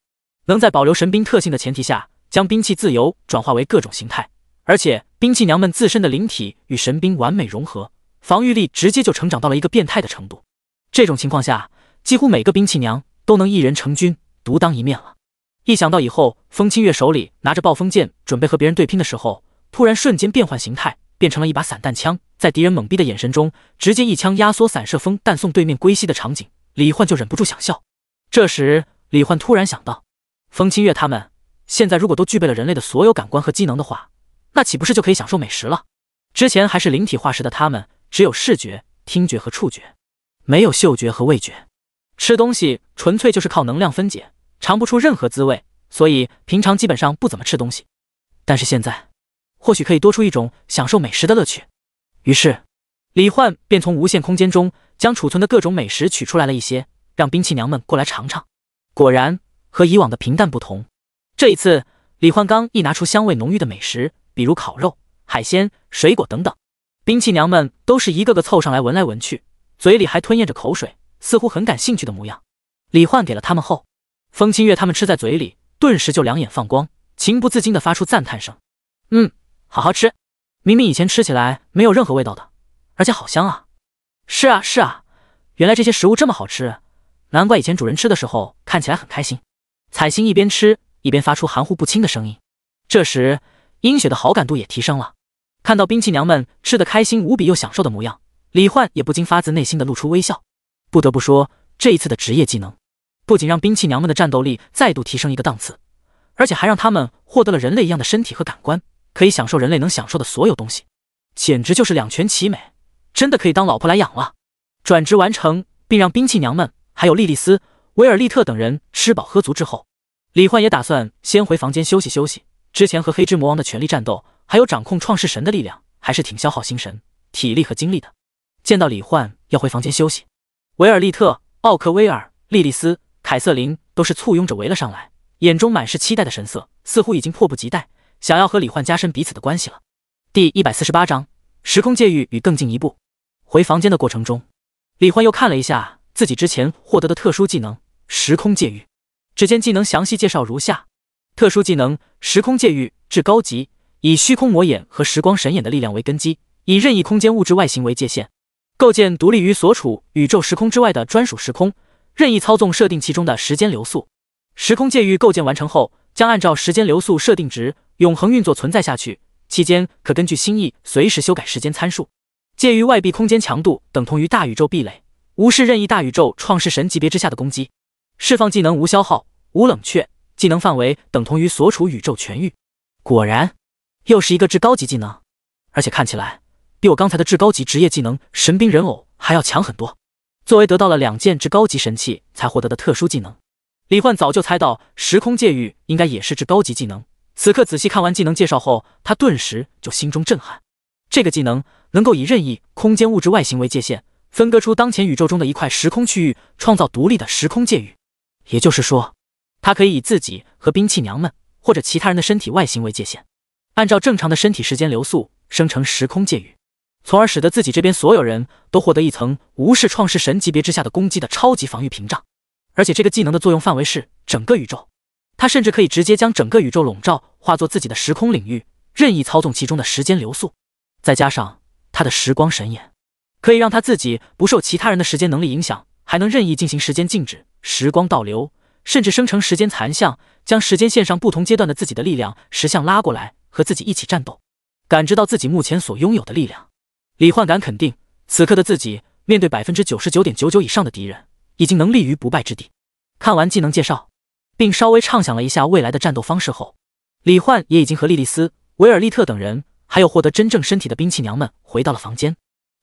能在保留神兵特性的前提下，将兵器自由转化为各种形态，而且兵器娘们自身的灵体与神兵完美融合，防御力直接就成长到了一个变态的程度。这种情况下，几乎每个兵器娘都能一人成军，独当一面了。一想到以后风清月手里拿着暴风剑准备和别人对拼的时候，突然瞬间变换形态，变成了一把散弹枪，在敌人懵逼的眼神中，直接一枪压缩散射风弹送对面归西的场景，李焕就忍不住想笑。这时，李焕突然想到，风清月他们现在如果都具备了人类的所有感官和机能的话，那岂不是就可以享受美食了？之前还是灵体化时的他们，只有视觉、听觉和触觉，没有嗅觉和味觉，吃东西纯粹就是靠能量分解，尝不出任何滋味，所以平常基本上不怎么吃东西。但是现在，或许可以多出一种享受美食的乐趣。于是，李焕便从无限空间中将储存的各种美食取出来了一些，让兵器娘们过来尝尝。果然，和以往的平淡不同。这一次，李焕刚一拿出香味浓郁的美食，比如烤肉、海鲜、水果等等，兵器娘们都是一个个凑上来闻来闻去，嘴里还吞咽着口水，似乎很感兴趣的模样。李焕给了他们后，风清月他们吃在嘴里，顿时就两眼放光，情不自禁地发出赞叹声：“好好吃！明明以前吃起来没有任何味道的，而且好香啊！”“是啊，是啊，原来这些食物这么好吃，难怪以前主人吃的时候看起来很开心。”彩星一边吃一边发出含糊不清的声音。这时，殷雪的好感度也提升了，看到兵器娘们吃得开心无比又享受的模样，李焕也不禁发自内心的露出微笑。不得不说，这一次的职业技能不仅让兵器娘们的战斗力再度提升一个档次，而且还让他们获得了人类一样的身体和感官，可以享受人类能享受的所有东西，简直就是两全其美，真的可以当老婆来养了。转职完成，并让兵器娘们还有莉莉丝、维尔利特等人吃饱喝足之后，李焕也打算先回房间休息休息。之前和黑之魔王的全力战斗，还有掌控创世神的力量，还是挺消耗心神、体力和精力的。见到李焕要回房间休息，维尔利特、奥克威尔、莉莉丝、凯瑟琳都是簇拥着围了上来，眼中满是期待的神色，似乎已经迫不及待想要和李焕加深彼此的关系了。第148章时空界域与更进一步。回房间的过程中，李焕又看了一下自己之前获得的特殊技能时空界域。只见技能详细介绍如下：特殊技能时空界域至高级，以虚空魔眼和时光神眼的力量为根基，以任意空间物质外形为界限，构建独立于所处宇宙时空之外的专属时空，任意操纵设定其中的时间流速。时空界域构建完成后，将按照时间流速设定值永恒运作存在下去，期间可根据心意随时修改时间参数。界域外壁空间强度等同于大宇宙壁垒，无视任意大宇宙创世神级别之下的攻击。释放技能无消耗、无冷却，技能范围等同于所处宇宙全域。果然，又是一个至高级技能，而且看起来比我刚才的至高级职业技能神兵人偶还要强很多。作为得到了2件至高级神器才获得的特殊技能，李焕早就猜到时空界域应该也是至高级技能。此刻仔细看完技能介绍后，他顿时就心中震撼。这个技能能够以任意空间物质外形为界限，分割出当前宇宙中的一块时空区域，创造独立的时空界域。也就是说，他可以以自己和兵器娘们或者其他人的身体外形为界限，按照正常的身体时间流速生成时空界域，从而使得自己这边所有人都获得一层无视创世神级别之下的攻击的超级防御屏障。而且这个技能的作用范围是整个宇宙，他甚至可以直接将整个宇宙笼罩，化作自己的时空领域，任意操纵其中的时间流速。再加上他的时光神眼，可以让他自己不受其他人的时间能力影响，还能任意进行时间静止、时光倒流，甚至生成时间残像，将时间线上不同阶段的自己的力量实像拉过来，和自己一起战斗。感知到自己目前所拥有的力量，李焕敢肯定，此刻的自己面对 99.99% 以上的敌人，已经能立于不败之地。看完技能介绍，并稍微畅想了一下未来的战斗方式后，李焕也已经和莉莉丝、维尔利特等人，还有获得真正身体的兵器娘们回到了房间。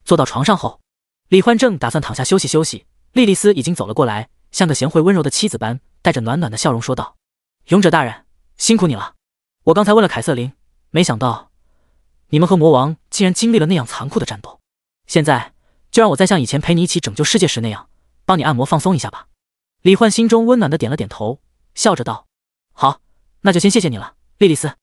坐到床上后，李焕正打算躺下休息休息，莉莉丝已经走了过来，像个贤惠温柔的妻子般，带着暖暖的笑容说道：“勇者大人，辛苦你了。我刚才问了凯瑟琳，没想到你们和魔王竟然经历了那样残酷的战斗。现在就让我再像以前陪你一起拯救世界时那样，帮你按摩放松一下吧。”李焕心中温暖的点了点头，笑着道：“好，那就先谢谢你了，莉莉丝。”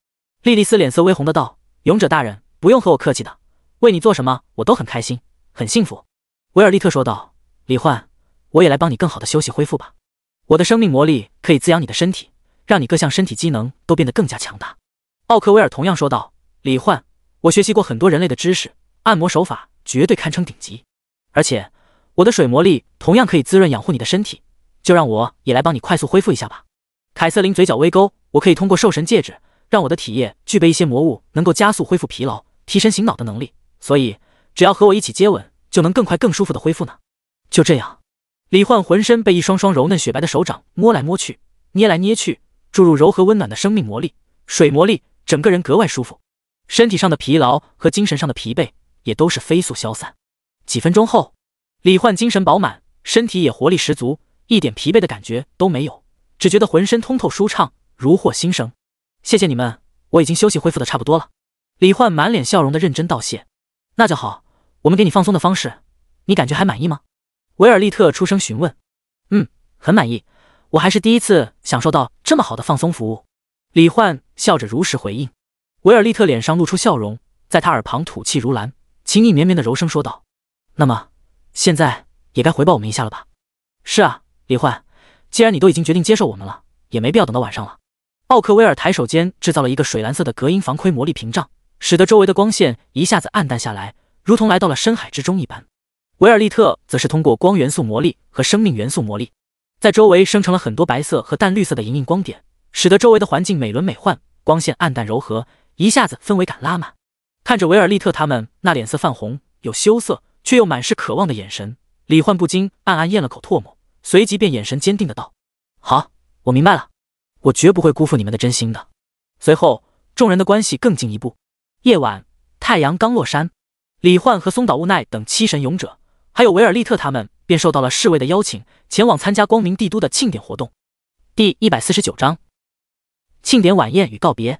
莉莉丝脸色微红的道：“勇者大人，不用和我客气的，为你做什么我都很开心，很幸福。”维尔利特说道：“李焕，我也来帮你更好的休息恢复吧。”我的生命魔力可以滋养你的身体，让你各项身体机能都变得更加强大。奥克威尔同样说道，李焕，我学习过很多人类的知识，按摩手法绝对堪称顶级，而且我的水魔力同样可以滋润养护你的身体，就让我也来帮你快速恢复一下吧。凯瑟琳嘴角微勾，我可以通过兽神戒指让我的体液具备一些魔物，能够加速恢复疲劳，提升醒脑的能力，所以只要和我一起接吻，就能更快更舒服的恢复呢。就这样，李焕浑身被一双双柔嫩雪白的手掌摸来摸去，捏来捏去，注入柔和温暖的生命魔力、水魔力，整个人格外舒服，身体上的疲劳和精神上的疲惫也都是飞速消散。几分钟后，李焕精神饱满，身体也活力十足，一点疲惫的感觉都没有，只觉得浑身通透舒畅，如获新生。谢谢你们，我已经休息恢复的差不多了。李焕满脸笑容的认真道谢。那就好，我们给你放松的方式，你感觉还满意吗？维尔利特出声询问。很满意，我还是第一次享受到这么好的放松服务。李焕笑着如实回应。维尔利特脸上露出笑容，在他耳旁吐气如兰，情意绵绵的柔声说道，那么现在也该回报我们一下了吧？是啊，李焕，既然你都已经决定接受我们了，也没必要等到晚上了。奥克威尔抬手间制造了一个水蓝色的隔音防窥魔力屏障，使得周围的光线一下子暗淡下来，如同来到了深海之中一般。维尔利特则是通过光元素魔力和生命元素魔力，在周围生成了很多白色和淡绿色的莹莹光点，使得周围的环境美轮美奂，光线暗淡柔和，一下子氛围感拉满。看着维尔利特他们那脸色泛红、有羞涩却又满是渴望的眼神，李焕不禁暗暗咽了口唾沫，随即便眼神坚定的道，好，我明白了，我绝不会辜负你们的真心的。随后众人的关系更进一步。夜晚，太阳刚落山，李焕和松岛悟奈等七神勇者还有维尔利特他们便受到了侍卫的邀请，前往参加光明帝都的庆典活动。第149章庆典晚宴与告别。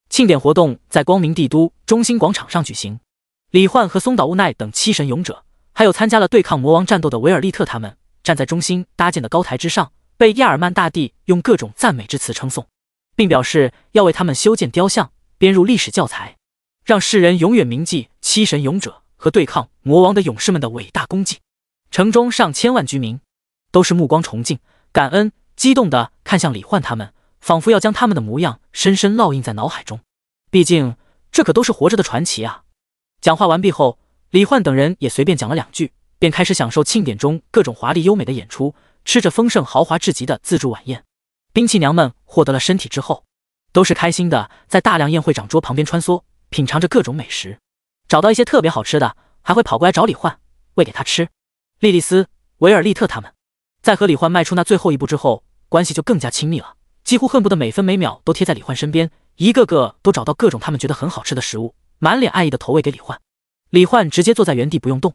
庆典活动在光明帝都中心广场上举行，李焕和松岛悟奈等七神勇者还有参加了对抗魔王战斗的维尔利特他们站在中心搭建的高台之上，被亚尔曼大帝用各种赞美之词称颂，并表示要为他们修建雕像，编入历史教材，让世人永远铭记七神勇者和对抗魔王的勇士们的伟大功绩。城中上千万居民都是目光崇敬、感恩、激动地看向李焕他们，仿佛要将他们的模样深深烙印在脑海中。毕竟这可都是活着的传奇啊！讲话完毕后，李焕等人也随便讲了两句，便开始享受庆典中各种华丽优美的演出，吃着丰盛豪华至极的自助晚宴。兵器娘们获得了身体之后，都是开心的在大量宴会长桌旁边穿梭，品尝着各种美食，找到一些特别好吃的，还会跑过来找李焕喂给他吃。莉莉丝、维尔利特他们在和李焕迈出那最后一步之后，关系就更加亲密了，几乎恨不得每分每秒都贴在李焕身边，一个个都找到各种他们觉得很好吃的食物，满脸爱意的投喂给李焕。李焕直接坐在原地不用动，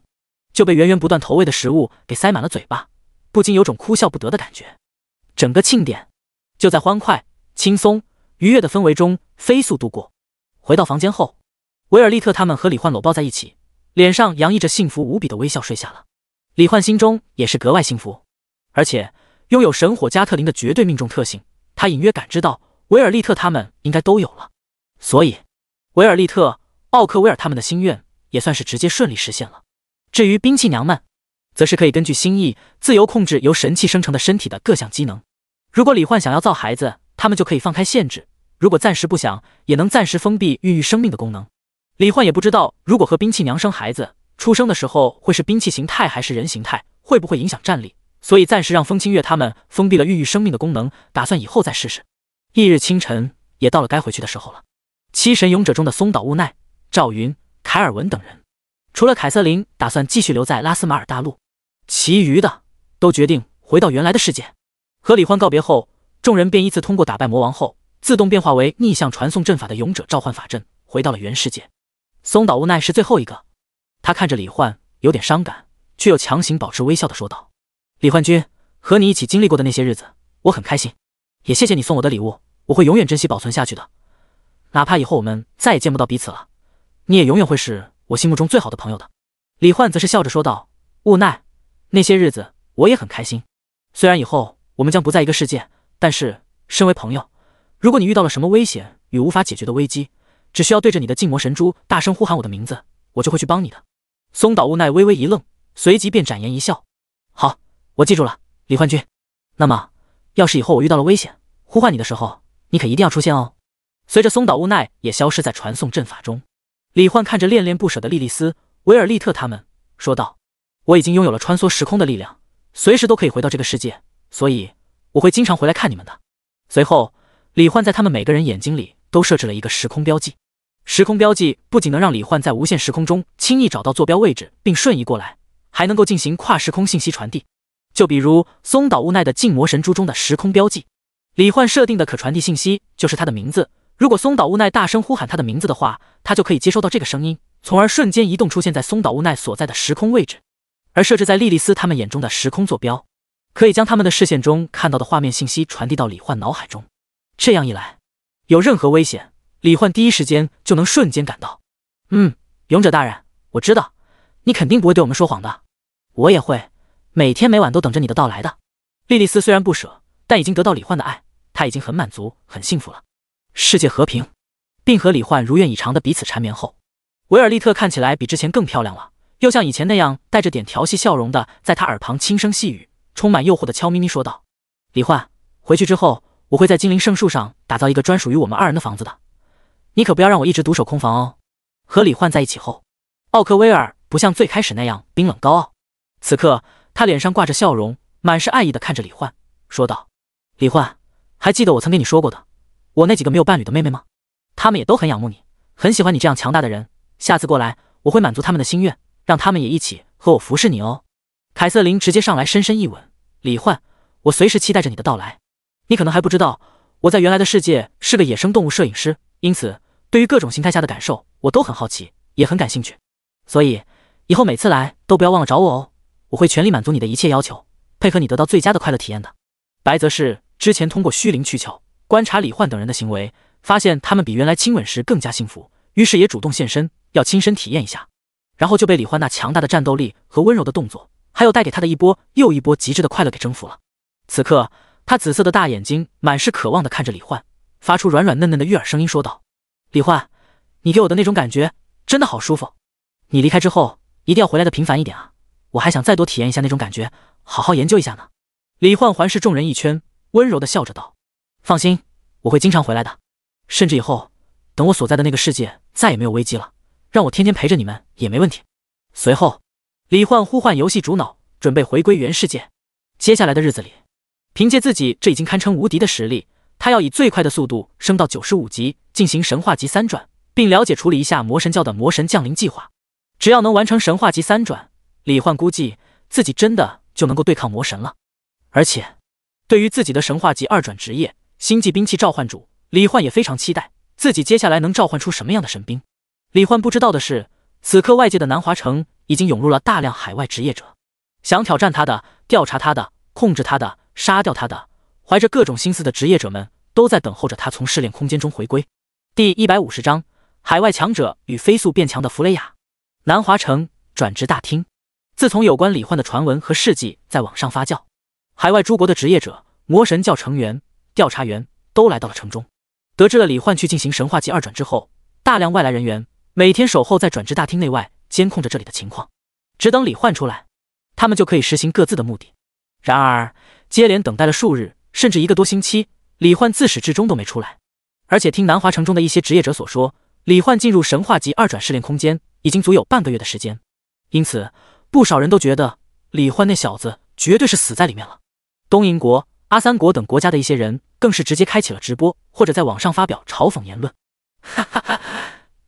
就被源源不断投喂的食物给塞满了嘴巴，不禁有种哭笑不得的感觉。整个庆典就在欢快、轻松、愉悦的氛围中飞速度过。回到房间后，维尔利特他们和李焕搂抱在一起，脸上洋溢着幸福无比的微笑睡下了。李焕心中也是格外幸福，而且拥有神火加特林的绝对命中特性，他隐约感知到维尔利特他们应该都有了，所以维尔利特、奥克威尔他们的心愿也算是直接顺利实现了。至于兵器娘们，则是可以根据心意自由控制由神器生成的身体的各项机能。如果李焕想要造孩子，他们就可以放开限制，如果暂时不想，也能暂时封闭孕育生命的功能。李焕也不知道如果和兵器娘生孩子，出生的时候会是兵器形态还是人形态，会不会影响战力，所以暂时让风清月他们封闭了孕育生命的功能，打算以后再试试。翌日清晨，也到了该回去的时候了。七神勇者中的松岛悟奈、赵云、凯尔文等人，除了凯瑟琳打算继续留在拉斯马尔大陆，其余的都决定回到原来的世界。和李焕告别后，众人便依次通过打败魔王后自动变化为逆向传送阵法的勇者召唤法阵，回到了原世界。松岛悟奈是最后一个，他看着李焕有点伤感，却又强行保持微笑的说道，李焕君，和你一起经历过的那些日子我很开心，也谢谢你送我的礼物，我会永远珍惜保存下去的，哪怕以后我们再也见不到彼此了，你也永远会是我心目中最好的朋友的。李焕则是笑着说道，悟奈，那些日子我也很开心，虽然以后我们将不在一个世界，但是身为朋友，如果你遇到了什么危险与无法解决的危机，只需要对着你的禁魔神珠大声呼喊我的名字，我就会去帮你的。松岛悟奈微微一愣，随即便展颜一笑，好，我记住了，李焕君。那么要是以后我遇到了危险，呼唤你的时候，你可一定要出现哦。随着松岛无奈也消失在传送阵法中，李焕看着恋恋不舍的莉莉丝、维尔利特他们，说道：“我已经拥有了穿梭时空的力量，随时都可以回到这个世界，所以我会经常回来看你们的。”随后，李焕在他们每个人眼睛里都设置了一个时空标记。时空标记不仅能让李焕在无限时空中轻易找到坐标位置并瞬移过来，还能够进行跨时空信息传递。就比如松岛无奈的禁魔神珠中的时空标记，李焕设定的可传递信息就是他的名字。如果松岛无奈大声呼喊他的名字的话，他就可以接收到这个声音，从而瞬间移动出现在松岛无奈所在的时空位置。而设置在莉莉丝他们眼中的时空坐标，可以将他们的视线中看到的画面信息传递到李焕脑海中。这样一来，有任何危险，李焕第一时间就能瞬间赶到。勇者大人，我知道你肯定不会对我们说谎的，我也会每天每晚都等着你的到来的。莉莉丝虽然不舍，但已经得到李焕的爱，她已经很满足很幸福了。世界和平，并和李焕如愿以偿的彼此缠绵后，维尔利特看起来比之前更漂亮了，又像以前那样带着点调戏笑容的在他耳旁轻声细语，充满诱惑的悄咪咪说道：“李焕，回去之后我会在精灵圣树上打造一个专属于我们二人的房子的，你可不要让我一直独守空房哦。”和李焕在一起后，奥克威尔不像最开始那样冰冷高傲，此刻他脸上挂着笑容，满是爱意的看着李焕，说道：“李焕，还记得我曾跟你说过的我那几个没有伴侣的妹妹吗？她们也都很仰慕你，很喜欢你这样强大的人。下次过来，我会满足他们的心愿，让他们也一起和我服侍你哦。”凯瑟琳直接上来深深一吻：“李焕，我随时期待着你的到来。你可能还不知道，我在原来的世界是个野生动物摄影师，因此对于各种形态下的感受，我都很好奇，也很感兴趣。所以以后每次来都不要忘了找我哦，我会全力满足你的一切要求，配合你得到最佳的快乐体验的。”白则是之前通过虚灵躯壳观察李焕等人的行为，发现他们比原来亲吻时更加幸福，于是也主动现身，要亲身体验一下。然后就被李焕那强大的战斗力和温柔的动作，还有带给他的一波又一波极致的快乐给征服了。此刻，他紫色的大眼睛满是渴望地看着李焕，发出软软嫩嫩的悦耳声音说道：“李焕，你给我的那种感觉真的好舒服，你离开之后一定要回来的频繁一点啊，我还想再多体验一下那种感觉，好好研究一下呢。”李焕环视众人一圈，温柔地笑着道：“放心，我会经常回来的，甚至以后等我所在的那个世界再也没有危机了，让我天天陪着你们也没问题。”随后，李焕呼唤游戏主脑，准备回归原世界。接下来的日子里，凭借自己这已经堪称无敌的实力，他要以最快的速度升到95级，进行神话级3转，并了解处理一下魔神教的魔神降临计划。只要能完成神话级3转，李焕估计自己真的就能够对抗魔神了。而且，对于自己的神话级2转职业星际兵器召唤主，李焕也非常期待自己接下来能召唤出什么样的神兵。李焕不知道的是，此刻外界的南华城已经涌入了大量海外职业者，想挑战他的、调查他的、控制他的、杀掉他的，怀着各种心思的职业者们都在等候着他从试炼空间中回归。第150章：海外强者与飞速变强的弗雷亚。南华城转职大厅。自从有关李焕的传闻和事迹在网上发酵，海外诸国的职业者、魔神教成员、调查员都来到了城中。得知了李焕去进行神话级2转之后，大量外来人员每天守候在转职大厅内外，监控着这里的情况，只等李焕出来，他们就可以实行各自的目的。然而，接连等待了数日，甚至1个多星期，李焕自始至终都没出来。而且听南华城中的一些职业者所说，李焕进入神话级2转试炼空间已经足有半个月的时间，因此不少人都觉得李焕那小子绝对是死在里面了。东瀛国、阿三国等国家的一些人更是直接开启了直播，或者在网上发表嘲讽言论。哈哈哈，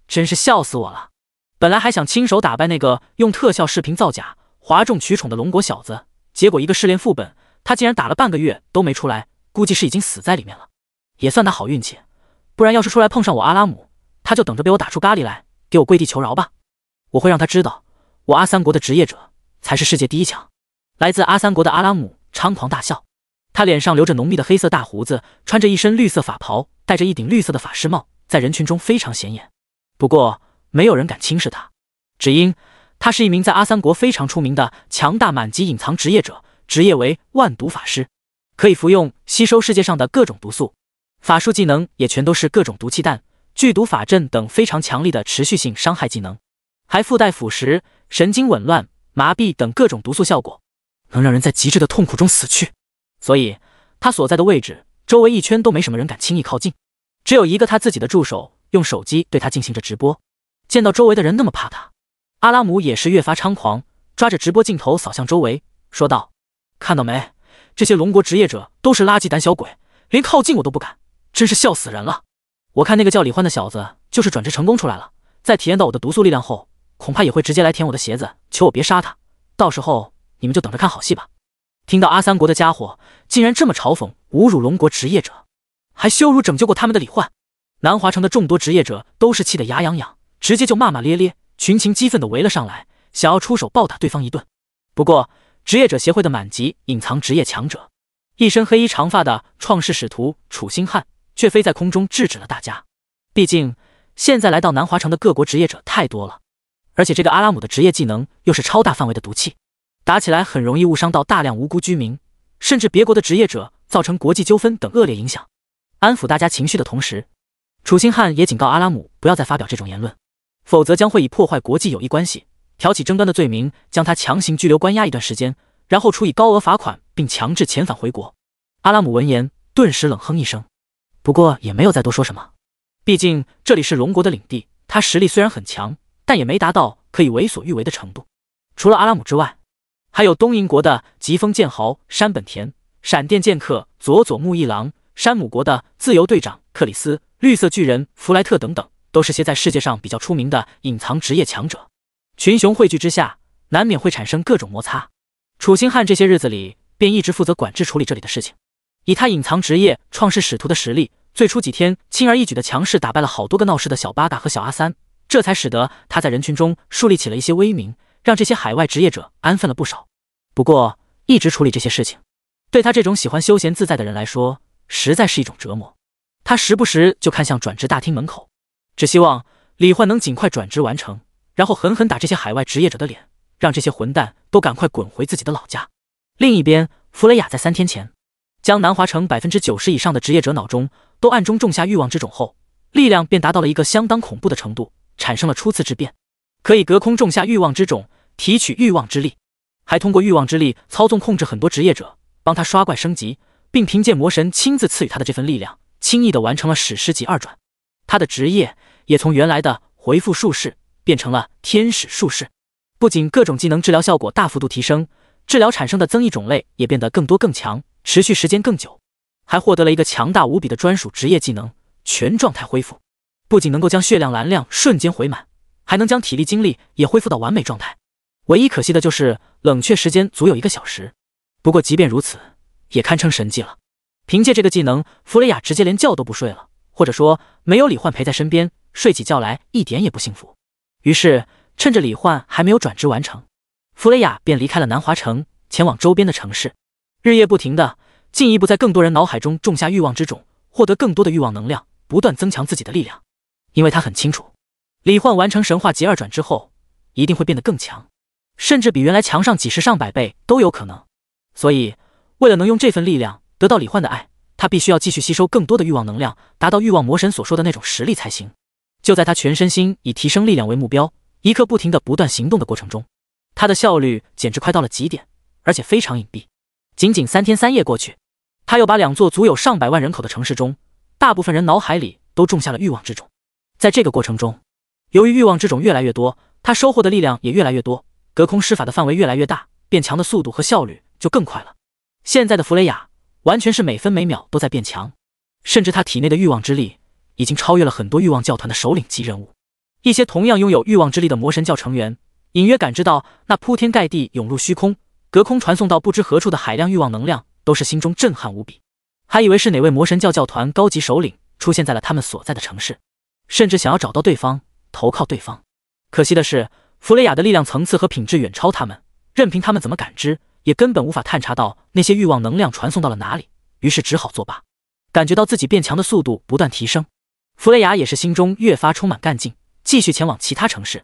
真是笑死我了！本来还想亲手打败那个用特效视频造假、哗众取宠的龙国小子，结果一个试炼副本，他竟然打了半个月都没出来，估计是已经死在里面了。也算他好运气，不然要是出来碰上我阿拉姆，他就等着被我打出咖喱来，给我跪地求饶吧！我会让他知道，我阿三国的职业者才是世界第一强。来自阿三国的阿拉姆猖狂大笑，他脸上留着浓密的黑色大胡子，穿着一身绿色法袍，戴着一顶绿色的法师帽，在人群中非常显眼。不过没有人敢轻视他，只因他是一名在阿三国非常出名的强大满级隐藏职业者，职业为万毒法师，可以服用吸收世界上的各种毒素，法术技能也全都是各种毒气弹、剧毒法阵等非常强力的持续性伤害技能，还附带腐蚀、神经紊乱、麻痹等各种毒素效果，能让人在极致的痛苦中死去。所以他所在的位置周围一圈都没什么人敢轻易靠近，只有一个他自己的助手用手机对他进行着直播。见到周围的人那么怕他，阿拉姆也是越发猖狂，抓着直播镜头扫向周围，说道：“看到没？这些龙国职业者都是垃圾胆小鬼，连靠近我都不敢，真是笑死人了。我看那个叫李欢的小子就是转职成功出来了，在体验到我的毒素力量后，恐怕也会直接来舔我的鞋子，求我别杀他。到时候你们就等着看好戏吧。”听到阿三国的家伙竟然这么嘲讽侮辱龙国职业者，还羞辱拯救过他们的李焕，南华城的众多职业者都是气得牙痒痒，直接就骂骂咧咧，群情激愤地围了上来，想要出手暴打对方一顿。不过职业者协会的满级隐藏职业强者，一身黑衣长发的创世使徒楚星汉却飞在空中制止了大家。毕竟现在来到南华城的各国职业者太多了，而且这个阿拉姆的职业技能又是超大范围的毒气，打起来很容易误伤到大量无辜居民，甚至别国的职业者，造成国际纠纷等恶劣影响。安抚大家情绪的同时，楚星汉也警告阿拉姆不要再发表这种言论，否则将会以破坏国际友谊关系、挑起争端的罪名将他强行拘留关押一段时间，然后处以高额罚款并强制遣返回国。阿拉姆闻言顿时冷哼一声，不过也没有再多说什么，毕竟这里是龙国的领地，他实力虽然很强，但也没达到可以为所欲为的程度。除了阿拉姆之外，还有东瀛国的疾风剑豪山本田、闪电剑客佐佐木一郎、山姆国的自由队长克里斯、绿色巨人弗莱特等等，都是些在世界上比较出名的隐藏职业强者。群雄汇聚之下，难免会产生各种摩擦。楚星汉这些日子里便一直负责管制处理这里的事情。以他隐藏职业创世使徒的实力，最初几天轻而易举的强势打败了好多个闹事的小八嘎和小阿三，这才使得他在人群中树立起了一些威名，让这些海外职业者安分了不少。不过一直处理这些事情，对他这种喜欢休闲自在的人来说，实在是一种折磨。他时不时就看向转职大厅门口，只希望李焕能尽快转职完成，然后狠狠打这些海外职业者的脸，让这些混蛋都赶快滚回自己的老家。另一边，弗雷亚在3天前将南华城90%以上的职业者脑中都暗中种下欲望之种后，力量便达到了一个相当恐怖的程度，产生了初次质变，可以隔空种下欲望之种，提取欲望之力，还通过欲望之力操纵控制很多职业者，帮他刷怪升级，并凭借魔神亲自赐予他的这份力量，轻易地完成了史诗级2转。他的职业也从原来的回复术士变成了天使术士，不仅各种技能治疗效果大幅度提升，治疗产生的增益种类也变得更多更强，持续时间更久，还获得了一个强大无比的专属职业技能全状态恢复，不仅能够将血量蓝量瞬间回满，还能将体力精力也恢复到完美状态。唯一可惜的就是冷却时间足有1个小时，不过即便如此也堪称神技了。凭借这个技能，弗雷亚直接连觉都不睡了，或者说没有李焕陪在身边，睡起觉来一点也不幸福。于是趁着李焕还没有转职完成，弗雷亚便离开了南华城，前往周边的城市，日夜不停的进一步在更多人脑海中种下欲望之种，获得更多的欲望能量，不断增强自己的力量。因为他很清楚，李焕完成神话级2转之后一定会变得更强，甚至比原来强上几十上百倍都有可能。所以为了能用这份力量得到李焕的爱，他必须要继续吸收更多的欲望能量，达到欲望魔神所说的那种实力才行。就在他全身心以提升力量为目标，一刻不停的不断行动的过程中，他的效率简直快到了极点，而且非常隐蔽。仅仅3天3夜过去，他又把2座足有上百万人口的城市中，大部分人脑海里都种下了欲望之种。在这个过程中，由于欲望之种越来越多，他收获的力量也越来越多，隔空施法的范围越来越大，变强的速度和效率就更快了。现在的弗雷亚完全是每分每秒都在变强，甚至他体内的欲望之力已经超越了很多欲望教团的首领级人物。一些同样拥有欲望之力的魔神教成员隐约感知到那铺天盖地涌入虚空，隔空传送到不知何处的海量欲望能量，都是心中震撼无比，还以为是哪位魔神教教团高级首领出现在了他们所在的城市，甚至想要找到对方，投靠对方。可惜的是，弗雷亚的力量层次和品质远超他们，任凭他们怎么感知，也根本无法探查到那些欲望能量传送到了哪里，于是只好作罢。感觉到自己变强的速度不断提升，弗雷亚也是心中越发充满干劲，继续前往其他城市。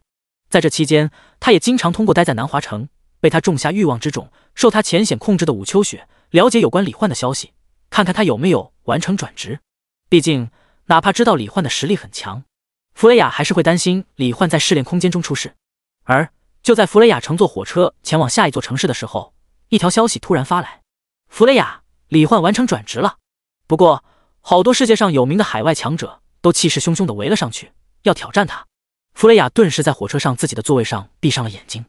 在这期间，他也经常通过待在南华城，被他种下欲望之种，受他浅显控制的武秋雪了解有关李焕的消息，看看他有没有完成转职。毕竟哪怕知道李焕的实力很强，弗雷亚还是会担心李焕在试炼空间中出事。而就在弗雷亚乘坐火车前往下一座城市的时候，一条消息突然发来：弗雷亚，李焕完成转职了。不过，好多世界上有名的海外强者都气势汹汹地围了上去，要挑战他。弗雷雅顿时在火车上自己的座位上闭上了眼睛。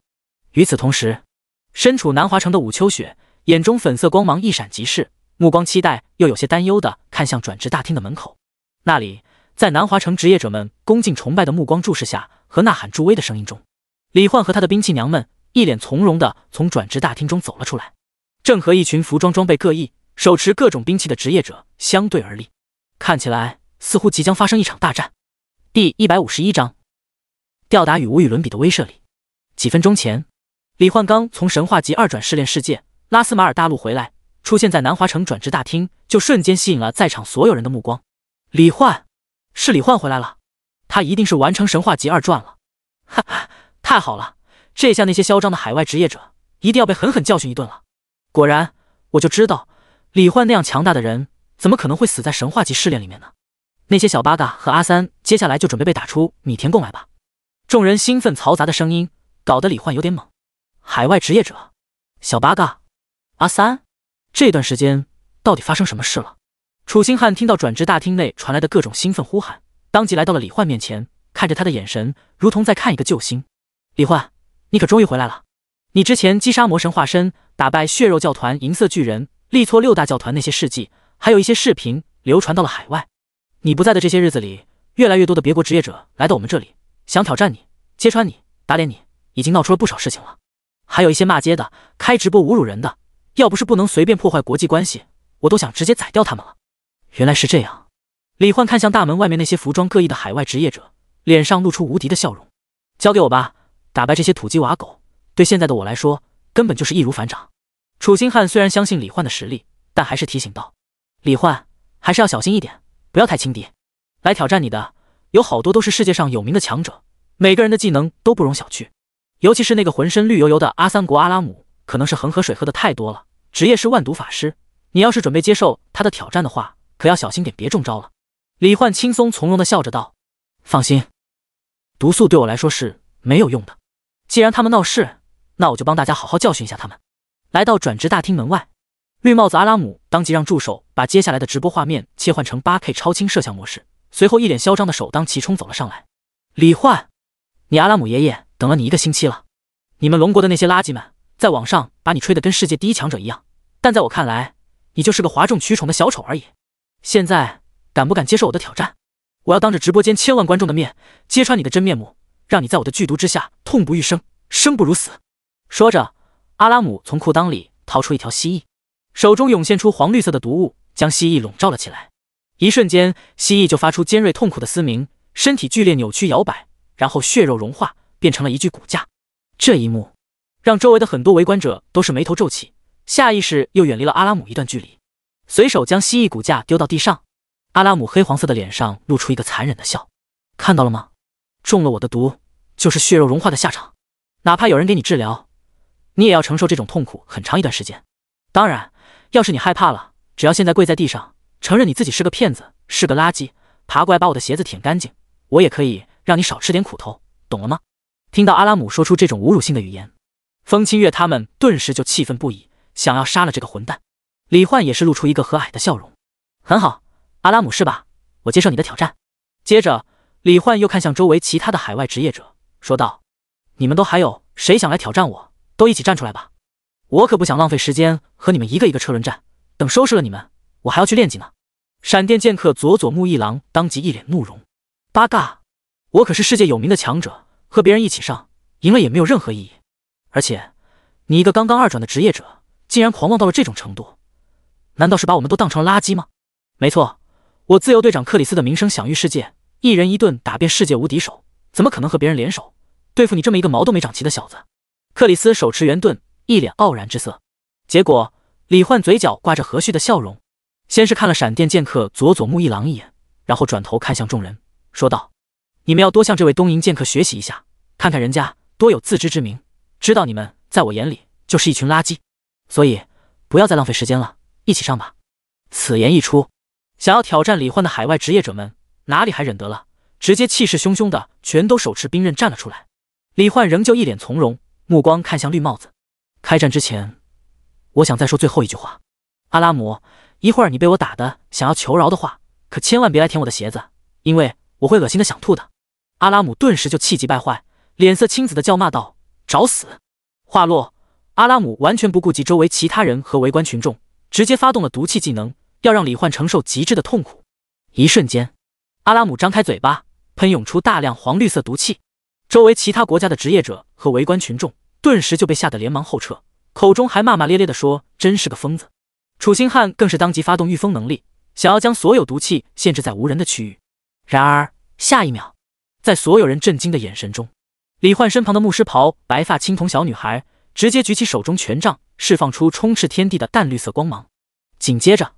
与此同时，身处南华城的武秋雪眼中粉色光芒一闪即逝，目光期待又有些担忧地看向转职大厅的门口。那里，在南华城职业者们恭敬崇拜的目光注视下和呐喊助威的声音中，李焕和他的兵器娘们一脸从容地从转职大厅中走了出来，正和一群服装装备各异、手持各种兵器的职业者相对而立，看起来似乎即将发生一场大战。第151章，吊打与无与伦比的威慑力。几分钟前，李焕刚从神话级2转试炼世界拉斯马尔大陆回来，出现在南华城转职大厅，就瞬间吸引了在场所有人的目光。李焕，是李焕回来了，他一定是完成神话级2转了。哈哈，太好了，这下那些嚣张的海外职业者一定要被狠狠教训一顿了。果然，我就知道李焕那样强大的人怎么可能会死在神话级试炼里面呢？那些小八嘎和阿三接下来就准备被打出米田共来吧。众人兴奋嘈杂的声音搞得李焕有点懵。海外职业者，小八嘎，阿三，这段时间到底发生什么事了？楚星汉听到转职大厅内传来的各种兴奋呼喊，当即来到了李焕面前，看着他的眼神如同在看一个救星。李焕，你可终于回来了！你之前击杀魔神化身，打败血肉教团银色巨人，力挫6大教团那些事迹，还有一些视频流传到了海外。你不在的这些日子里，越来越多的别国职业者来到我们这里，想挑战你，揭穿你，打脸你，已经闹出了不少事情了。还有一些骂街的，开直播侮辱人的，要不是不能随便破坏国际关系，我都想直接宰掉他们了。原来是这样。李焕看向大门外面那些服装各异的海外职业者，脸上露出无敌的笑容。交给我吧，打败这些土鸡瓦狗，对现在的我来说，根本就是易如反掌。楚星汉虽然相信李焕的实力，但还是提醒道：李焕，还是要小心一点，不要太轻敌。来挑战你的，有好多都是世界上有名的强者，每个人的技能都不容小觑。尤其是那个浑身绿油油的阿三国阿拉姆，可能是恒河水喝的太多了，职业是万毒法师。你要是准备接受他的挑战的话，可要小心点，别中招了。李焕轻松从容地笑着道：放心，毒素对我来说是没有用的。既然他们闹事，那我就帮大家好好教训一下他们。来到转职大厅门外，绿帽子阿拉姆当即让助手把接下来的直播画面切换成 8K 超清摄像模式，随后一脸嚣张的首当其冲走了上来。李焕，你阿拉姆爷爷等了你1个星期了，你们龙国的那些垃圾们在网上把你吹得跟世界第一强者一样，但在我看来，你就是个哗众取宠的小丑而已。现在敢不敢接受我的挑战？我要当着直播间千万观众的面揭穿你的真面目，让你在我的剧毒之下痛不欲生，生不如死。说着，阿拉姆从裤裆里掏出一条蜥蜴，手中涌现出黄绿色的毒雾，将蜥蜴笼罩了起来。一瞬间，蜥蜴就发出尖锐痛苦的嘶鸣，身体剧烈扭曲摇摆，然后血肉融化，变成了一具骨架。这一幕让周围的很多围观者都是眉头皱起，下意识又远离了阿拉姆一段距离，随手将蜥蜴骨架丢到地上。阿拉姆黑黄色的脸上露出一个残忍的笑，看到了吗？中了我的毒，就是血肉融化的下场。哪怕有人给你治疗，你也要承受这种痛苦很长一段时间。当然，要是你害怕了，只要现在跪在地上，承认你自己是个骗子，是个垃圾，爬过来把我的鞋子舔干净，我也可以让你少吃点苦头，懂了吗？听到阿拉姆说出这种侮辱性的语言，风清月他们顿时就气愤不已，想要杀了这个混蛋。李焕也是露出一个和蔼的笑容。很好，阿拉姆是吧？我接受你的挑战。接着，李焕又看向周围其他的海外职业者，说道：你们都还有谁想来挑战我？都一起站出来吧！我可不想浪费时间和你们一个一个车轮战，等收拾了你们，我还要去练级呢。闪电剑客佐佐木一郎当即一脸怒容：八嘎，我可是世界有名的强者，和别人一起上，赢了也没有任何意义。而且，你一个刚刚2转的职业者，竟然狂妄到了这种程度，难道是把我们都当成了垃圾吗？没错，我自由队长克里斯的名声享誉世界，一人一盾打遍世界无敌手，怎么可能和别人联手对付你这么一个毛都没长齐的小子？克里斯手持圆盾，一脸傲然之色。结果李焕嘴角挂着和煦的笑容，先是看了闪电剑客佐佐木一郎一眼，然后转头看向众人，说道：你们要多向这位东瀛剑客学习一下，看看人家多有自知之明，知道你们在我眼里就是一群垃圾，所以不要再浪费时间了，一起上吧。此言一出，想要挑战李焕的海外职业者们哪里还忍得了，直接气势汹汹的全都手持兵刃站了出来。李焕仍旧一脸从容，目光看向绿帽子。开战之前，我想再说最后一句话。阿拉姆，一会儿你被我打的想要求饶的话，可千万别来舔我的鞋子，因为我会恶心的想吐的。阿拉姆顿时就气急败坏，脸色青紫的叫骂道：找死！话落，阿拉姆完全不顾及周围其他人和围观群众，直接发动了毒气技能，要让李焕承受极致的痛苦。一瞬间，阿拉姆张开嘴巴，喷涌出大量黄绿色毒气，周围其他国家的职业者和围观群众顿时就被吓得连忙后撤，口中还骂骂咧咧地说：真是个疯子。楚星汉更是当即发动御风能力，想要将所有毒气限制在无人的区域。然而下一秒，在所有人震惊的眼神中，李焕身旁的牧师袍白发青铜小女孩直接举起手中权杖，释放出充斥天地的淡绿色光芒。紧接着，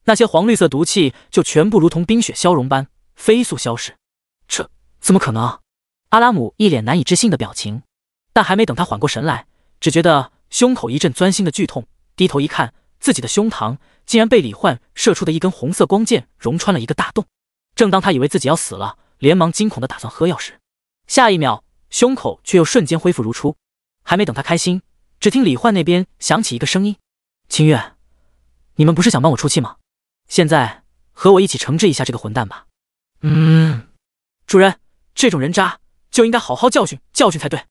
那些黄绿色毒气就全部如同冰雪消融般飞速消失。这怎么可能？阿拉姆一脸难以置信的表情，但还没等他缓过神来，只觉得胸口一阵钻心的剧痛，低头一看，自己的胸膛竟然被李焕射出的一根红色光剑融穿了一个大洞。正当他以为自己要死了，连忙惊恐的打算喝药时，下一秒胸口却又瞬间恢复如初。还没等他开心，只听李焕那边响起一个声音：清月，你们不是想帮我出气吗？现在和我一起惩治一下这个混蛋吧。主人，这种人渣就应该好好教训教训才对。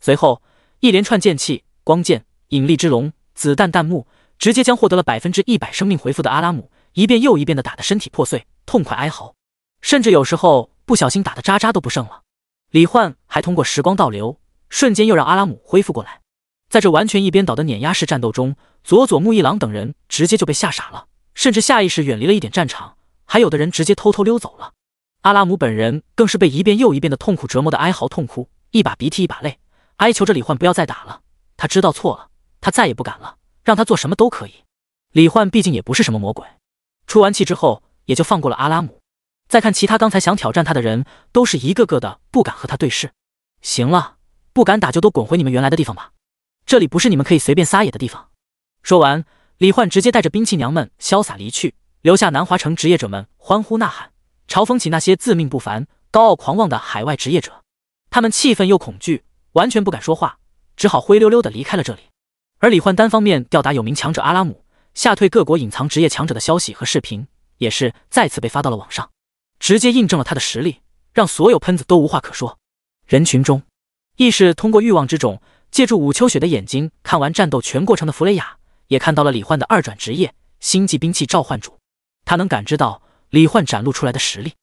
随后一连串剑气、光剑、引力之龙、子弹弹幕，直接将获得了100%生命回复的阿拉姆一遍又一遍的打得身体破碎，痛快哀嚎，甚至有时候不小心打得渣渣都不剩了。李焕还通过时光倒流，瞬间又让阿拉姆恢复过来。在这完全一边倒的碾压式战斗中，佐佐木一郎等人直接就被吓傻了，甚至下意识远离了一点战场，还有的人直接偷偷溜走了。阿拉姆本人更是被一遍又一遍的痛苦折磨的哀嚎痛哭，一把鼻涕一把泪，哀求着李焕不要再打了。他知道错了，他再也不敢了，让他做什么都可以。李焕毕竟也不是什么魔鬼，出完气之后也就放过了阿拉姆。再看其他刚才想挑战他的人，都是一个个的不敢和他对视。行了，不敢打就都滚回你们原来的地方吧，这里不是你们可以随便撒野的地方。说完，李焕直接带着兵器娘们潇洒离去，留下南华城职业者们欢呼呐喊，嘲讽起那些自命不凡、高傲狂妄的海外职业者。他们气愤又恐惧，完全不敢说话，只好灰溜溜的离开了这里。而李焕单方面吊打有名强者阿拉姆，吓退各国隐藏职业强者的消息和视频，也是再次被发到了网上，直接印证了他的实力，让所有喷子都无话可说。人群中，亦是通过欲望之种，借助武秋雪的眼睛看完战斗全过程的弗雷雅，也看到了李焕的二转职业星际兵器召唤主。他能感知到李焕展露出来的实力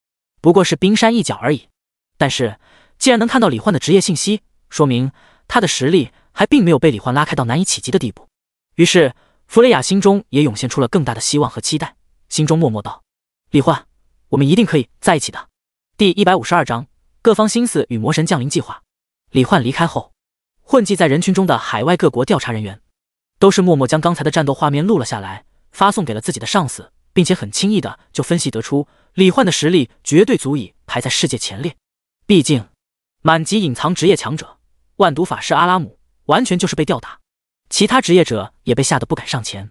不过是冰山一角而已，但是既然能看到李焕的职业信息，说明他的实力还并没有被李焕拉开到难以企及的地步。于是弗雷雅心中也涌现出了更大的希望和期待，心中默默道：李焕，我们一定可以在一起的。第152章，各方心思与魔神降临计划。李焕离开后，混迹在人群中的海外各国调查人员都是默默将刚才的战斗画面录了下来，发送给了自己的上司，并且很轻易的就分析得出李焕的实力绝对足以排在世界前列。毕竟满级隐藏职业强者万毒法师阿拉姆完全就是被吊打，其他职业者也被吓得不敢上前。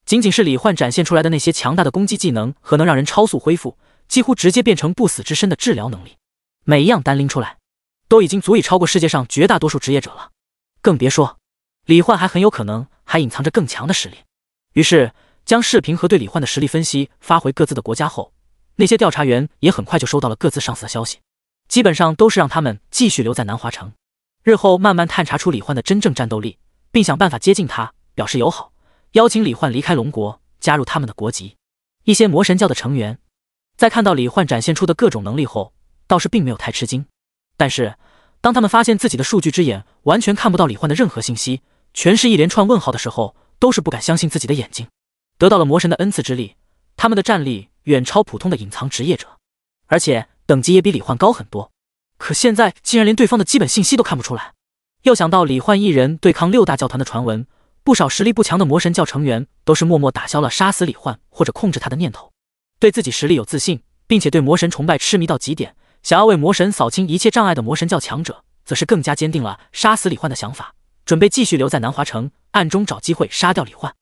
仅仅是李焕展现出来的那些强大的攻击技能和能让人超速恢复，几乎直接变成不死之身的治疗能力，每一样单拎出来都已经足以超过世界上绝大多数职业者了，更别说李焕还很有可能还隐藏着更强的实力。于是将视频和对李焕的实力分析发回各自的国家后，那些调查员也很快就收到了各自上司的消息，基本上都是让他们继续留在南华城，日后慢慢探查出李焕的真正战斗力，并想办法接近他，表示友好，邀请李焕离开龙国，加入他们的国籍。一些魔神教的成员在看到李焕展现出的各种能力后，倒是并没有太吃惊，但是当他们发现自己的数据之眼完全看不到李焕的任何信息，全是一连串问号的时候，都是不敢相信自己的眼睛。得到了魔神的恩赐之力，他们的战力远超普通的隐藏职业者，而且等级也比李焕高很多，可现在竟然连对方的基本信息都看不出来。又想到李焕一人对抗6大教团的传闻，不少实力不强的魔神教成员都是默默打消了杀死李焕或者控制他的念头。对自己实力有自信，并且对魔神崇拜痴迷到极点，想要为魔神扫清一切障碍的魔神教强者，则是更加坚定了杀死李焕的想法，准备继续留在南华城，暗中找机会杀掉李焕。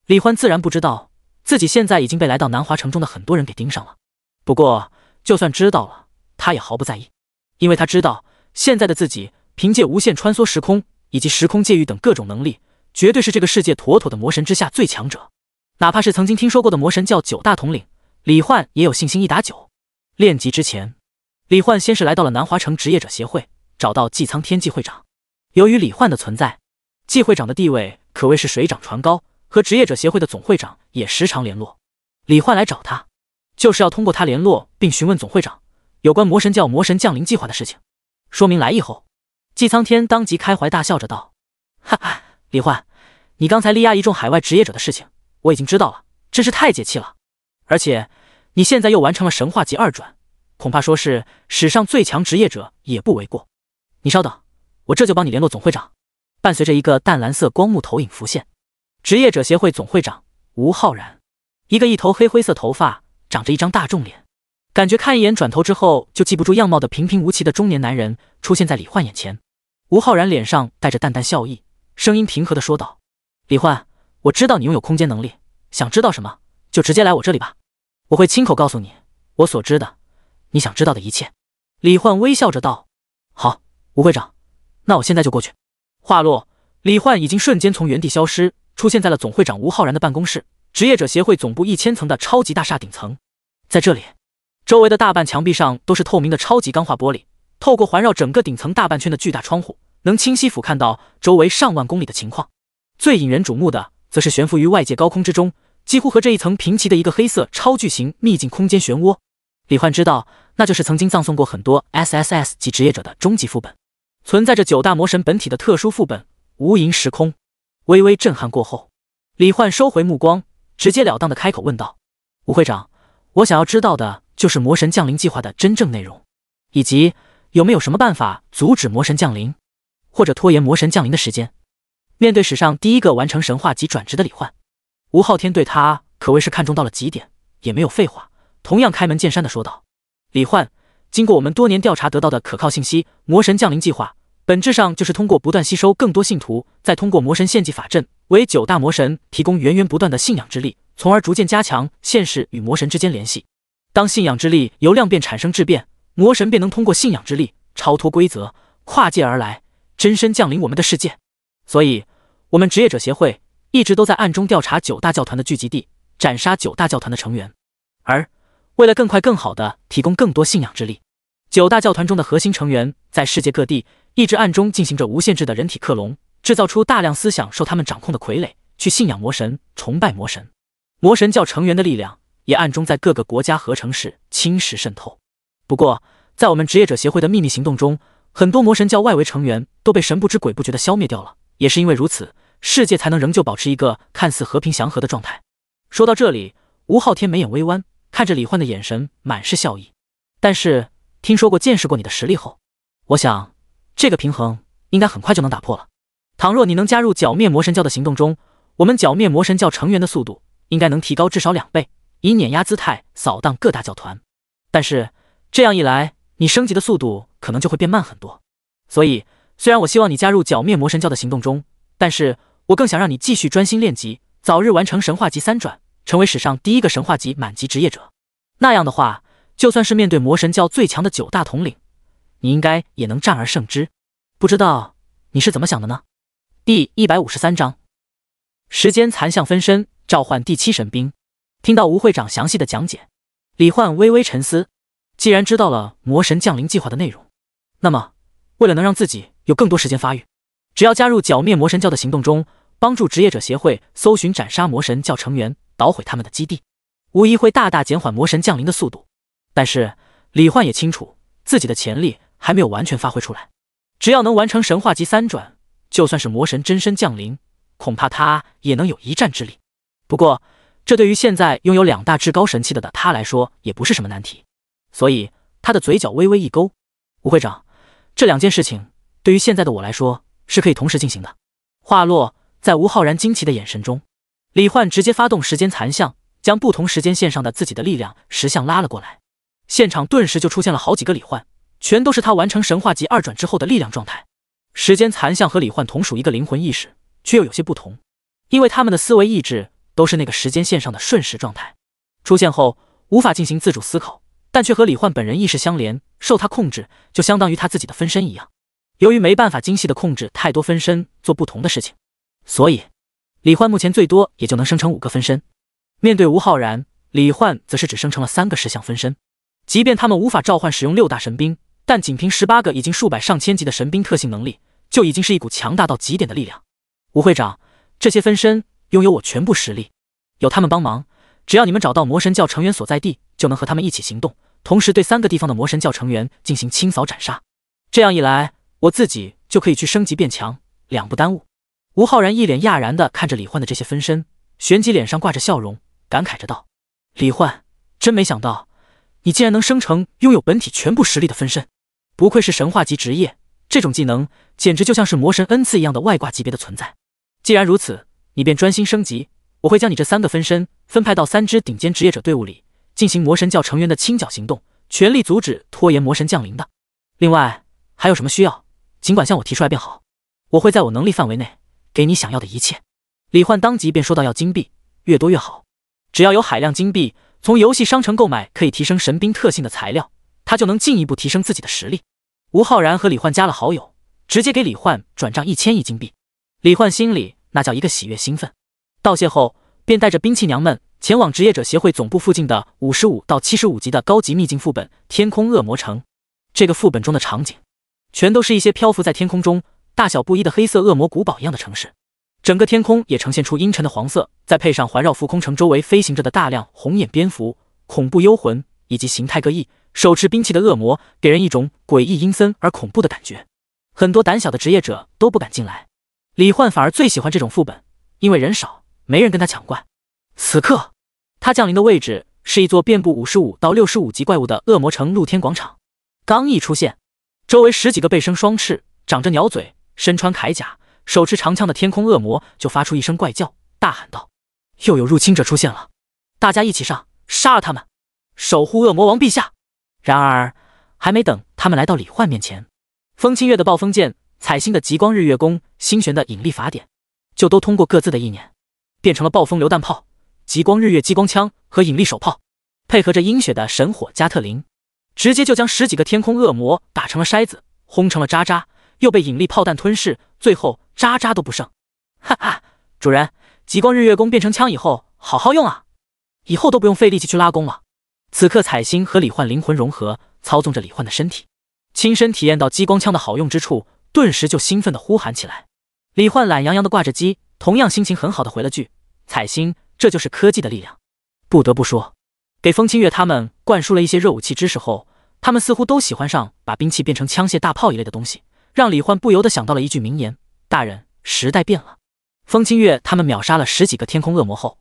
李焕自然不知道自己现在已经被来到南华城中的很多人给盯上了，不过就算知道了，他也毫不在意，因为他知道现在的自己凭借无限穿梭时空以及时空界域等各种能力，绝对是这个世界妥妥的魔神之下最强者。哪怕是曾经听说过的魔神教9大统领，李焕也有信心一打9。练级之前，李焕先是来到了南华城职业者协会，找到纪苍天纪会长。由于李焕的存在，纪会长的地位可谓是水涨船高，和职业者协会的总会长也时常联络。李焕来找他，就是要通过他联络并询问总会长有关魔神教魔神降临计划的事情。说明来意后，纪苍天当即开怀大笑着道：“哈哈，李焕，你刚才力压一众海外职业者的事情，我已经知道了，真是太解气了。而且你现在又完成了神话级2转，恐怕说是史上最强职业者也不为过。你稍等，我这就帮你联络总会长。”伴随着一个淡蓝色光幕投影浮现，职业者协会总会长吴浩然，一个一头黑灰色头发，长着一张大众脸，感觉看一眼转头之后就记不住样貌的平平无奇的中年男人出现在李焕眼前。吴浩然脸上带着淡淡笑意，声音平和地说道：“李焕，我知道你拥有空间能力，想知道什么就直接来我这里吧，我会亲口告诉你我所知的，你想知道的一切。”李焕微笑着道：“好，吴会长，那我现在就过去。”话落，李焕已经瞬间从原地消失，出现在了总会长吴浩然的办公室，职业者协会总部1000层的超级大厦顶层。在这里，周围的大半墙壁上都是透明的超级钢化玻璃，透过环绕整个顶层大半圈的巨大窗户，能清晰俯瞰到周围上万公里的情况。最引人瞩目的，则是悬浮于外界高空之中，几乎和这一层平齐的一个黑色超巨型秘境空间漩涡。李焕知道，那就是曾经葬送过很多 SSS 级职业者的终极副本，存在着9大魔神本体的特殊副本无垠时空。微微震撼过后，李焕收回目光，直截了当的开口问道：“吴会长，我想要知道的就是魔神降临计划的真正内容，以及有没有什么办法阻止魔神降临，或者拖延魔神降临的时间。”面对史上第一个完成神话级转职的李焕，吴昊天对他可谓是看重到了极点，也没有废话，同样开门见山的说道：“李焕，经过我们多年调查得到的可靠信息，魔神降临计划本质上就是通过不断吸收更多信徒，再通过魔神献祭法阵为9大魔神提供源源不断的信仰之力，从而逐渐加强现世与魔神之间联系。当信仰之力由量变产生质变，魔神便能通过信仰之力超脱规则，跨界而来，真身降临我们的世界。所以我们职业者协会一直都在暗中调查9大教团的聚集地，斩杀9大教团的成员。而为了更快更好地提供更多信仰之力，9大教团中的核心成员在世界各地一直暗中进行着无限制的人体克隆，制造出大量思想受他们掌控的傀儡，去信仰魔神，崇拜魔神。魔神教成员的力量也暗中在各个国家和城市侵蚀渗透。不过在我们职业者协会的秘密行动中，很多魔神教外围成员都被神不知鬼不觉地消灭掉了，也是因为如此，世界才能仍旧保持一个看似和平祥和的状态。说到这里，吴昊天眉眼微弯，看着李焕的眼神满是笑意。但是听说过见识过你的实力后，我想这个平衡应该很快就能打破了。倘若你能加入剿灭魔神教的行动中，我们剿灭魔神教成员的速度应该能提高至少2倍，以碾压姿态扫荡各大教团。但是这样一来，你升级的速度可能就会变慢很多。所以虽然我希望你加入剿灭魔神教的行动中，但是我更想让你继续专心练级，早日完成神话级3转，成为史上第一个神话级满级职业者。那样的话，就算是面对魔神教最强的9大统领，你应该也能战而胜之。不知道你是怎么想的呢？第153章，时间残像分身召唤第7神兵。听到吴会长详细的讲解，李焕微微沉思。既然知道了魔神降临计划的内容，那么为了能让自己有更多时间发育，只要加入剿灭魔神教的行动中，帮助职业者协会搜寻斩杀魔神教成员，捣毁他们的基地，无疑会大大减缓魔神降临的速度。但是李焕也清楚自己的潜力还没有完全发挥出来，只要能完成神话级3转，就算是魔神真身降临，恐怕他也能有一战之力。不过这对于现在拥有2大至高神器的他来说也不是什么难题，所以他的嘴角微微一勾：“吴会长，这2件事情对于现在的我来说是可以同时进行的。”话落，在吴浩然惊奇的眼神中，李焕直接发动时间残像，将不同时间线上的自己的力量实像拉了过来。现场顿时就出现了好几个李焕，全都是他完成神话级2转之后的力量状态。时间残像和李焕同属一个灵魂意识，却又有些不同，因为他们的思维意志都是那个时间线上的瞬时状态，出现后无法进行自主思考，但却和李焕本人意识相连，受他控制，就相当于他自己的分身一样。由于没办法精细的控制太多分身做不同的事情，所以李焕目前最多也就能生成5个分身。面对吴浩然，李焕则是只生成了3个10项分身。即便他们无法召唤使用6大神兵，但仅凭18个已经数百上千级的神兵特性能力，就已经是一股强大到极点的力量。吴会长，这些分身拥有我全部实力，有他们帮忙，只要你们找到魔神教成员所在地，就能和他们一起行动，同时对3个地方的魔神教成员进行清扫斩杀。这样一来，我自己就可以去升级变强，两不耽误。吴浩然一脸讶然地看着李焕的这些分身，旋即脸上挂着笑容，感慨着道：“李焕，真没想到，你竟然能生成拥有本体全部实力的分身，不愧是神话级职业，这种技能简直就像是魔神恩赐一样的外挂级别的存在。既然如此，你便专心升级，我会将你这3个分身分派到3支顶尖职业者队伍里，进行魔神教成员的清剿行动，全力阻止拖延魔神降临的。另外，还有什么需要，尽管向我提出来便好，我会在我能力范围内给你想要的一切。”李焕当即便说到：“要金币，越多越好，只要有海量金币，从游戏商城购买可以提升神兵特性的材料，他就能进一步提升自己的实力。”吴浩然和李焕加了好友，直接给李焕转账1000亿金币。李焕心里那叫一个喜悦兴奋。道谢后，便带着兵器娘们前往职业者协会总部附近的55到75级的高级秘境副本天空恶魔城。这个副本中的场景全都是一些漂浮在天空中大小不一的黑色恶魔古堡一样的城市，整个天空也呈现出阴沉的黄色，再配上环绕浮空城周围飞行着的大量红眼蝙蝠、恐怖幽魂以及形态各异、手持兵器的恶魔，给人一种诡异阴森而恐怖的感觉。很多胆小的职业者都不敢进来，李焕反而最喜欢这种副本，因为人少，没人跟他抢怪。此刻，他降临的位置是一座遍布55到65级怪物的恶魔城露天广场。刚一出现，周围10几个背生双翅、长着鸟嘴、身穿铠甲、手持长枪的天空恶魔就发出一声怪叫，大喊道：“又有入侵者出现了，大家一起上，杀了他们，守护恶魔王陛下！”然而，还没等他们来到李焕面前，风清月的暴风剑、彩星的极光日月弓、星璇的引力法典，就都通过各自的意念，变成了暴风榴弹炮、极光日月激光枪和引力手炮，配合着鹰血的神火加特林，直接就将10几个天空恶魔打成了筛子，轰成了渣渣，又被引力炮弹吞噬，最后渣渣都不剩。哈哈，主人，极光日月弓变成枪以后，好好用啊，以后都不用费力气去拉弓了。此刻彩星和李焕灵魂融合，操纵着李焕的身体，亲身体验到激光枪的好用之处，顿时就兴奋地呼喊起来。李焕懒洋洋地挂着机，同样心情很好地回了句：“彩星，这就是科技的力量。”不得不说，给风清月他们灌输了一些热武器知识后，他们似乎都喜欢上把兵器变成枪械、大炮一类的东西，让李焕不由得想到了一句名言：“大人，时代变了。”风清月他们秒杀了10几个天空恶魔后，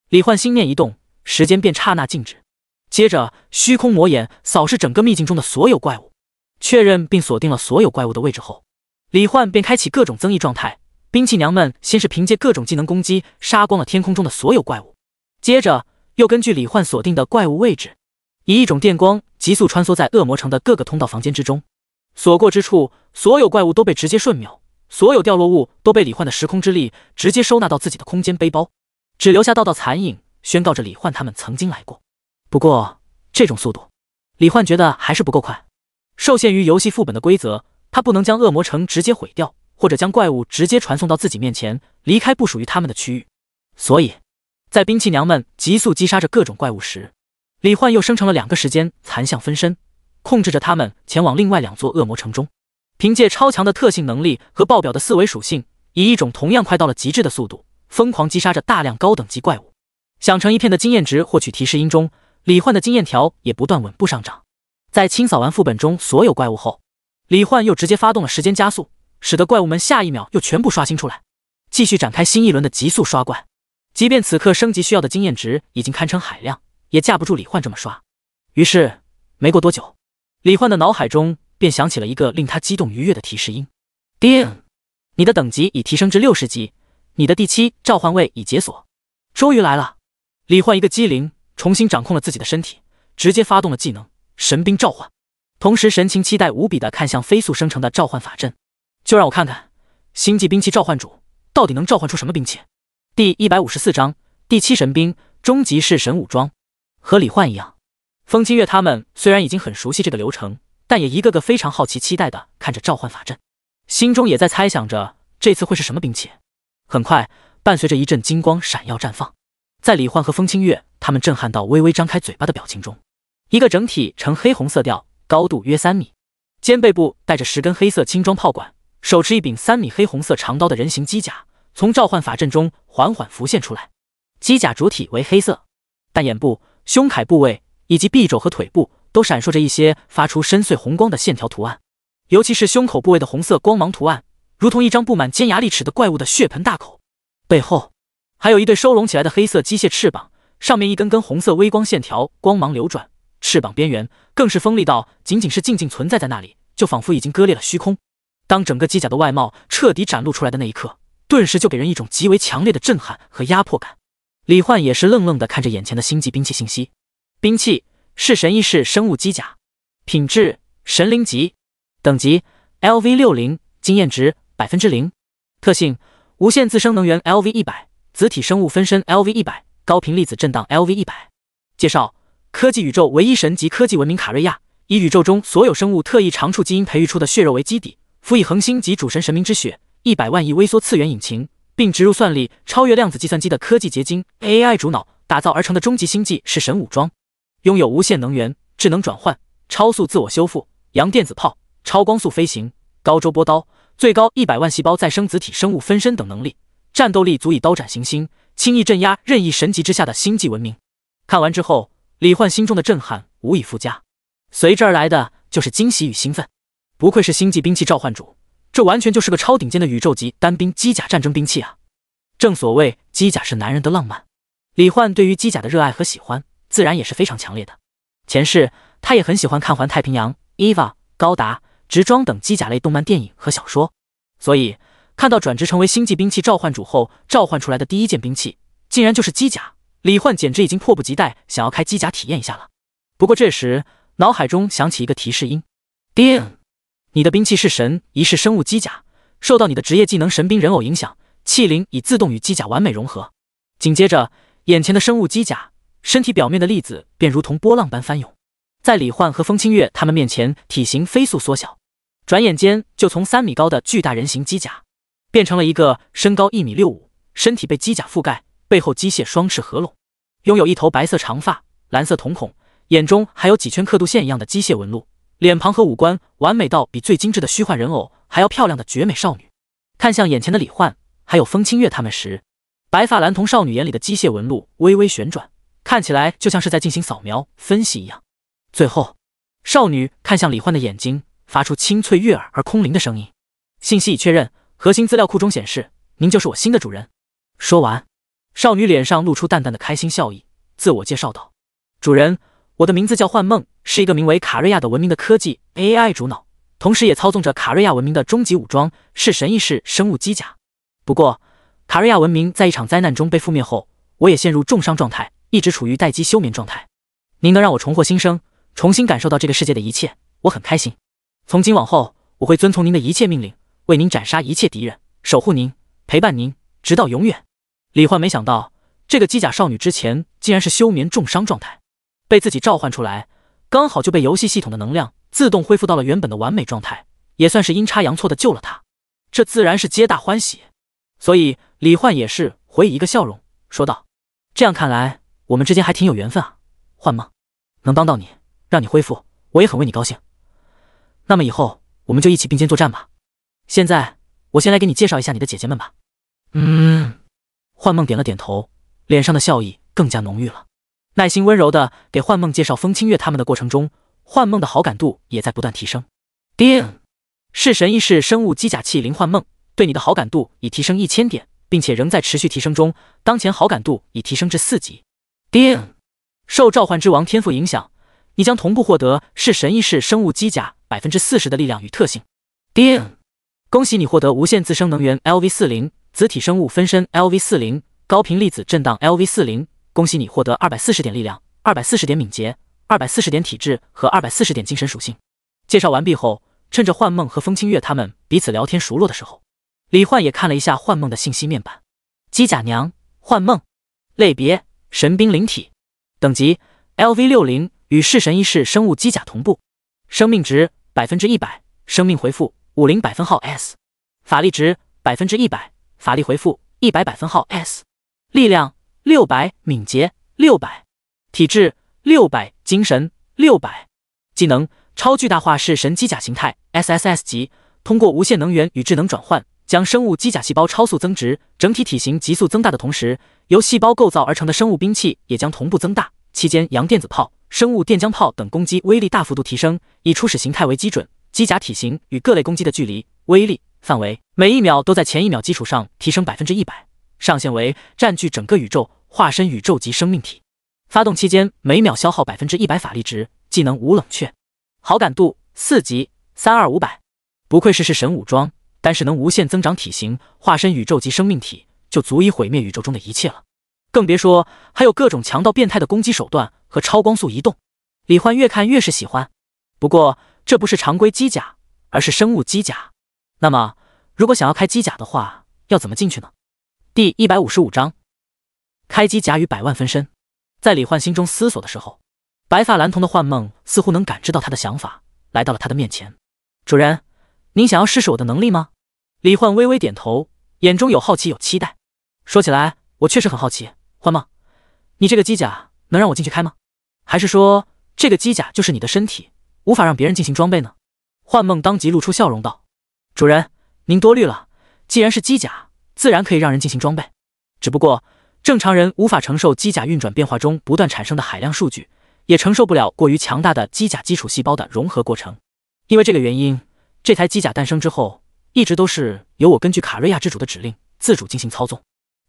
李焕心念一动，时间便刹那静止。接着，虚空魔眼扫视整个秘境中的所有怪物，确认并锁定了所有怪物的位置后，李焕便开启各种增益状态。兵器娘们先是凭借各种技能攻击，杀光了天空中的所有怪物，接着又根据李焕锁定的怪物位置，以一种电光急速穿梭在恶魔城的各个通道房间之中。所过之处，所有怪物都被直接瞬秒，所有掉落物都被李焕的时空之力直接收纳到自己的空间背包，只留下道道残影，宣告着李焕他们曾经来过。不过，这种速度，李焕觉得还是不够快。受限于游戏副本的规则，他不能将恶魔城直接毁掉，或者将怪物直接传送到自己面前，离开不属于他们的区域。所以，在兵器娘们急速击杀着各种怪物时，李焕又生成了2个时间残像分身，控制着他们前往另外2座恶魔城中。凭借超强的特性能力和爆表的4维属性，以一种同样快到了极致的速度，疯狂击杀着大量高等级怪物。响成一片的经验值获取提示音中，李焕的经验条也不断稳步上涨。在清扫完副本中所有怪物后，李焕又直接发动了时间加速，使得怪物们下一秒又全部刷新出来，继续展开新一轮的急速刷怪。即便此刻升级需要的经验值已经堪称海量，也架不住李焕这么刷。于是，没过多久，李焕的脑海中便响起了一个令他激动愉悦的提示音：叮，你的等级已提升至60级，你的第7召唤位已解锁。终于来了！李焕一个机灵，重新掌控了自己的身体，直接发动了技能神兵召唤，同时神情期待无比地看向飞速生成的召唤法阵。就让我看看星际兵器召唤主到底能召唤出什么兵器。第154章第7神兵终极式神武装。和李焕一样，风清月他们虽然已经很熟悉这个流程，但也一个个非常好奇期待地看着召唤法阵，心中也在猜想着这次会是什么兵器。很快，伴随着一阵金光闪耀绽放，在李焕和风清月他们震撼到微微张开嘴巴的表情中，一个整体呈黑红色调，高度约3米，肩背部带着10根黑色轻装炮管，手持一柄3米黑红色长刀的人形机甲，从召唤法阵中缓缓浮现出来。机甲主体为黑色，但眼部、胸铠部位以及臂肘和腿部都闪烁着一些发出深邃红光的线条图案，尤其是胸口部位的红色光芒图案，如同一张布满尖牙利齿的怪物的血盆大口。背后还有一对收拢起来的黑色机械翅膀，上面一根根红色微光线条光芒流转，翅膀边缘更是锋利到仅仅是静静存在在那里，就仿佛已经割裂了虚空。当整个机甲的外貌彻底展露出来的那一刻，顿时就给人一种极为强烈的震撼和压迫感。李焕也是愣愣地看着眼前的星际兵器信息。兵器是神异式生物机甲，品质神灵级，等级 LV60， 经验值 0%， 特性无限自生能源 LV100， 子体生物分身 LV100， 高频粒子震荡 LV100。 介绍：科技宇宙唯一神级科技文明卡瑞亚，以宇宙中所有生物特异长处基因培育出的血肉为基底，辅以恒星级主神神明之血100万亿微缩次元引擎，并植入算力超越量子计算机的科技结晶 AI 主脑打造而成的终极星际是神武装，拥有无限能源、智能转换、超速自我修复、阳电子炮、超光速飞行、高周波刀、最高100万细胞再生子体生物分身等能力，战斗力足以刀斩行星，轻易镇压任意神级之下的星际文明。看完之后，李焕心中的震撼无以复加，随之而来的就是惊喜与兴奋。不愧是星际兵器召唤主，这完全就是个超顶尖的宇宙级单兵机甲战争兵器啊！正所谓机甲是男人的浪漫，李焕对于机甲的热爱和喜欢自然也是非常强烈的。前世他也很喜欢看环太平洋、EVA、高达、直装等机甲类动漫电影和小说，所以看到转职成为星际兵器召唤主后召唤出来的第一件兵器竟然就是机甲，李焕简直已经迫不及待想要开机甲体验一下了。不过这时脑海中响起一个提示音，叮，你的兵器是神一式生物机甲，受到你的职业技能神兵人偶影响，器灵已自动与机甲完美融合。紧接着眼前的生物机甲身体表面的粒子便如同波浪般翻涌，在李焕和风清月他们面前体型飞速缩小，转眼间就从3米高的巨大人形机甲变成了一个身高1.65米，身体被机甲覆盖，背后机械双翅合拢，拥有一头白色长发、蓝色瞳孔，眼中还有几圈刻度线一样的机械纹路，脸庞和五官完美到比最精致的虚幻人偶还要漂亮的绝美少女。看向眼前的李焕还有风清月他们时，白发蓝瞳少女眼里的机械纹路微微旋转，看起来就像是在进行扫描分析一样。最后少女看向李焕的眼睛，发出清脆悦耳而空灵的声音，信息已确认，核心资料库中显示您就是我新的主人。说完，少女脸上露出淡淡的开心笑意，自我介绍道：主人，我的名字叫幻梦，是一个名为卡瑞亚的文明的科技 AI 主脑，同时也操纵着卡瑞亚文明的终极武装，是神异式生物机甲。不过卡瑞亚文明在一场灾难中被覆灭后，我也陷入重伤状态，一直处于待机休眠状态。您能让我重获新生，重新感受到这个世界的一切，我很开心。从今往后，我会遵从您的一切命令，为您斩杀一切敌人，守护您，陪伴您，直到永远。李焕没想到这个机甲少女之前竟然是休眠重伤状态，被自己召唤出来，刚好就被游戏系统的能量自动恢复到了原本的完美状态，也算是阴差阳错的救了她，这自然是皆大欢喜。所以李焕也是回以一个笑容，说道：这样看来我们之间还挺有缘分啊，幻梦，能帮到你，让你恢复，我也很为你高兴。那么以后我们就一起并肩作战吧。现在我先来给你介绍一下你的姐姐们吧。幻梦点了点头，脸上的笑意更加浓郁了。耐心温柔的给幻梦介绍风清月他们的过程中，幻梦的好感度也在不断提升。叮，是神异式生物机甲器灵幻梦，对你的好感度已提升1000点，并且仍在持续提升中，当前好感度已提升至4级。叮，受召唤之王天赋影响，你将同步获得是神异式生物机甲 40% 的力量与特性。叮，恭喜你获得无限自生能源 LV40， 子体生物分身 LV40， 高频粒子震荡 LV40， 恭喜你获得240点力量、240点敏捷、240点体质和240点精神属性。介绍完毕后，趁着幻梦和风清月他们彼此聊天熟络的时候，李焕也看了一下幻梦的信息面板。机甲娘幻梦，类别神兵灵体，等级 LV60， 与式神异式生物机甲同步，生命值 100%， 生命回复50百分号 S， 法力值 100%， 法力回复100百分号 S， 力量600，敏捷600，体质600，精神600。技能超巨大化式神机甲形态 SSS 级，通过无限能源与智能转换，将生物机甲细胞超速增值，整体体型急速增大的同时，由细胞构造而成的生物兵器也将同步增大。期间，阳电子炮、生物电浆炮等攻击威力大幅度提升，以初始形态为基准，机甲体型与各类攻击的距离、威力、范围，每1秒都在前1秒基础上提升100%，上限为占据整个宇宙，化身宇宙级生命体。发动期间每秒消耗100%法力值。技能无冷却，好感度4级32500。不愧是神武装，单是能无限增长体型，化身宇宙级生命体，就足以毁灭宇宙中的一切了。更别说还有各种强到变态的攻击手段和超光速移动。李焕越看越是喜欢。不过这不是常规机甲，而是生物机甲。那么如果想要开机甲的话，要怎么进去呢？第155章，开机甲与百万分身。在李焕心中思索的时候，白发蓝瞳的幻梦似乎能感知到他的想法，来到了他的面前。主人，您想要试试我的能力吗？李焕微微点头，眼中有好奇有期待。说起来，我确实很好奇，幻梦，你这个机甲能让我进去开吗？还是说这个机甲就是你的身体，无法让别人进行装备呢？幻梦当即露出笑容道：主人，您多虑了，既然是机甲，自然可以让人进行装备。只不过正常人无法承受机甲运转变化中不断产生的海量数据，也承受不了过于强大的机甲基础细胞的融合过程。因为这个原因，这台机甲诞生之后，一直都是由我根据卡瑞亚之主的指令自主进行操纵。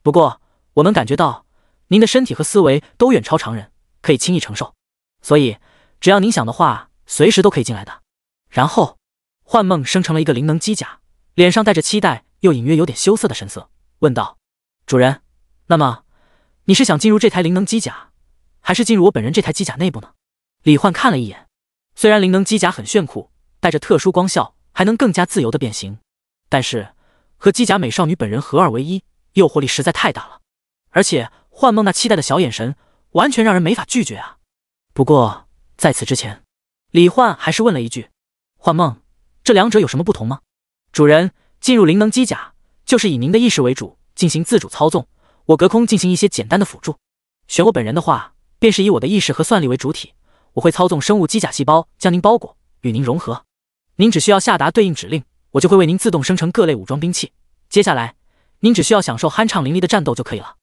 不过我能感觉到您的身体和思维都远超常人，可以轻易承受，所以只要您想的话，随时都可以进来的。然后幻梦生成了一个灵能机甲，脸上带着期待又隐约有点羞涩的神色，问道：主人，那么你是想进入这台灵能机甲，还是进入我本人这台机甲内部呢？李焕看了一眼，虽然灵能机甲很炫酷，带着特殊光效，还能更加自由的变形，但是和机甲美少女本人合二为一，诱惑力实在太大了。而且幻梦那期待的小眼神，完全让人没法拒绝啊。不过在此之前，李焕还是问了一句：幻梦，这两者有什么不同吗？主人，进入灵能机甲，就是以您的意识为主，进行自主操纵，我隔空进行一些简单的辅助。选我本人的话，便是以我的意识和算力为主体，我会操纵生物机甲细胞将您包裹，与您融合。您只需要下达对应指令，我就会为您自动生成各类武装兵器。接下来，您只需要享受酣畅淋漓的战斗就可以了。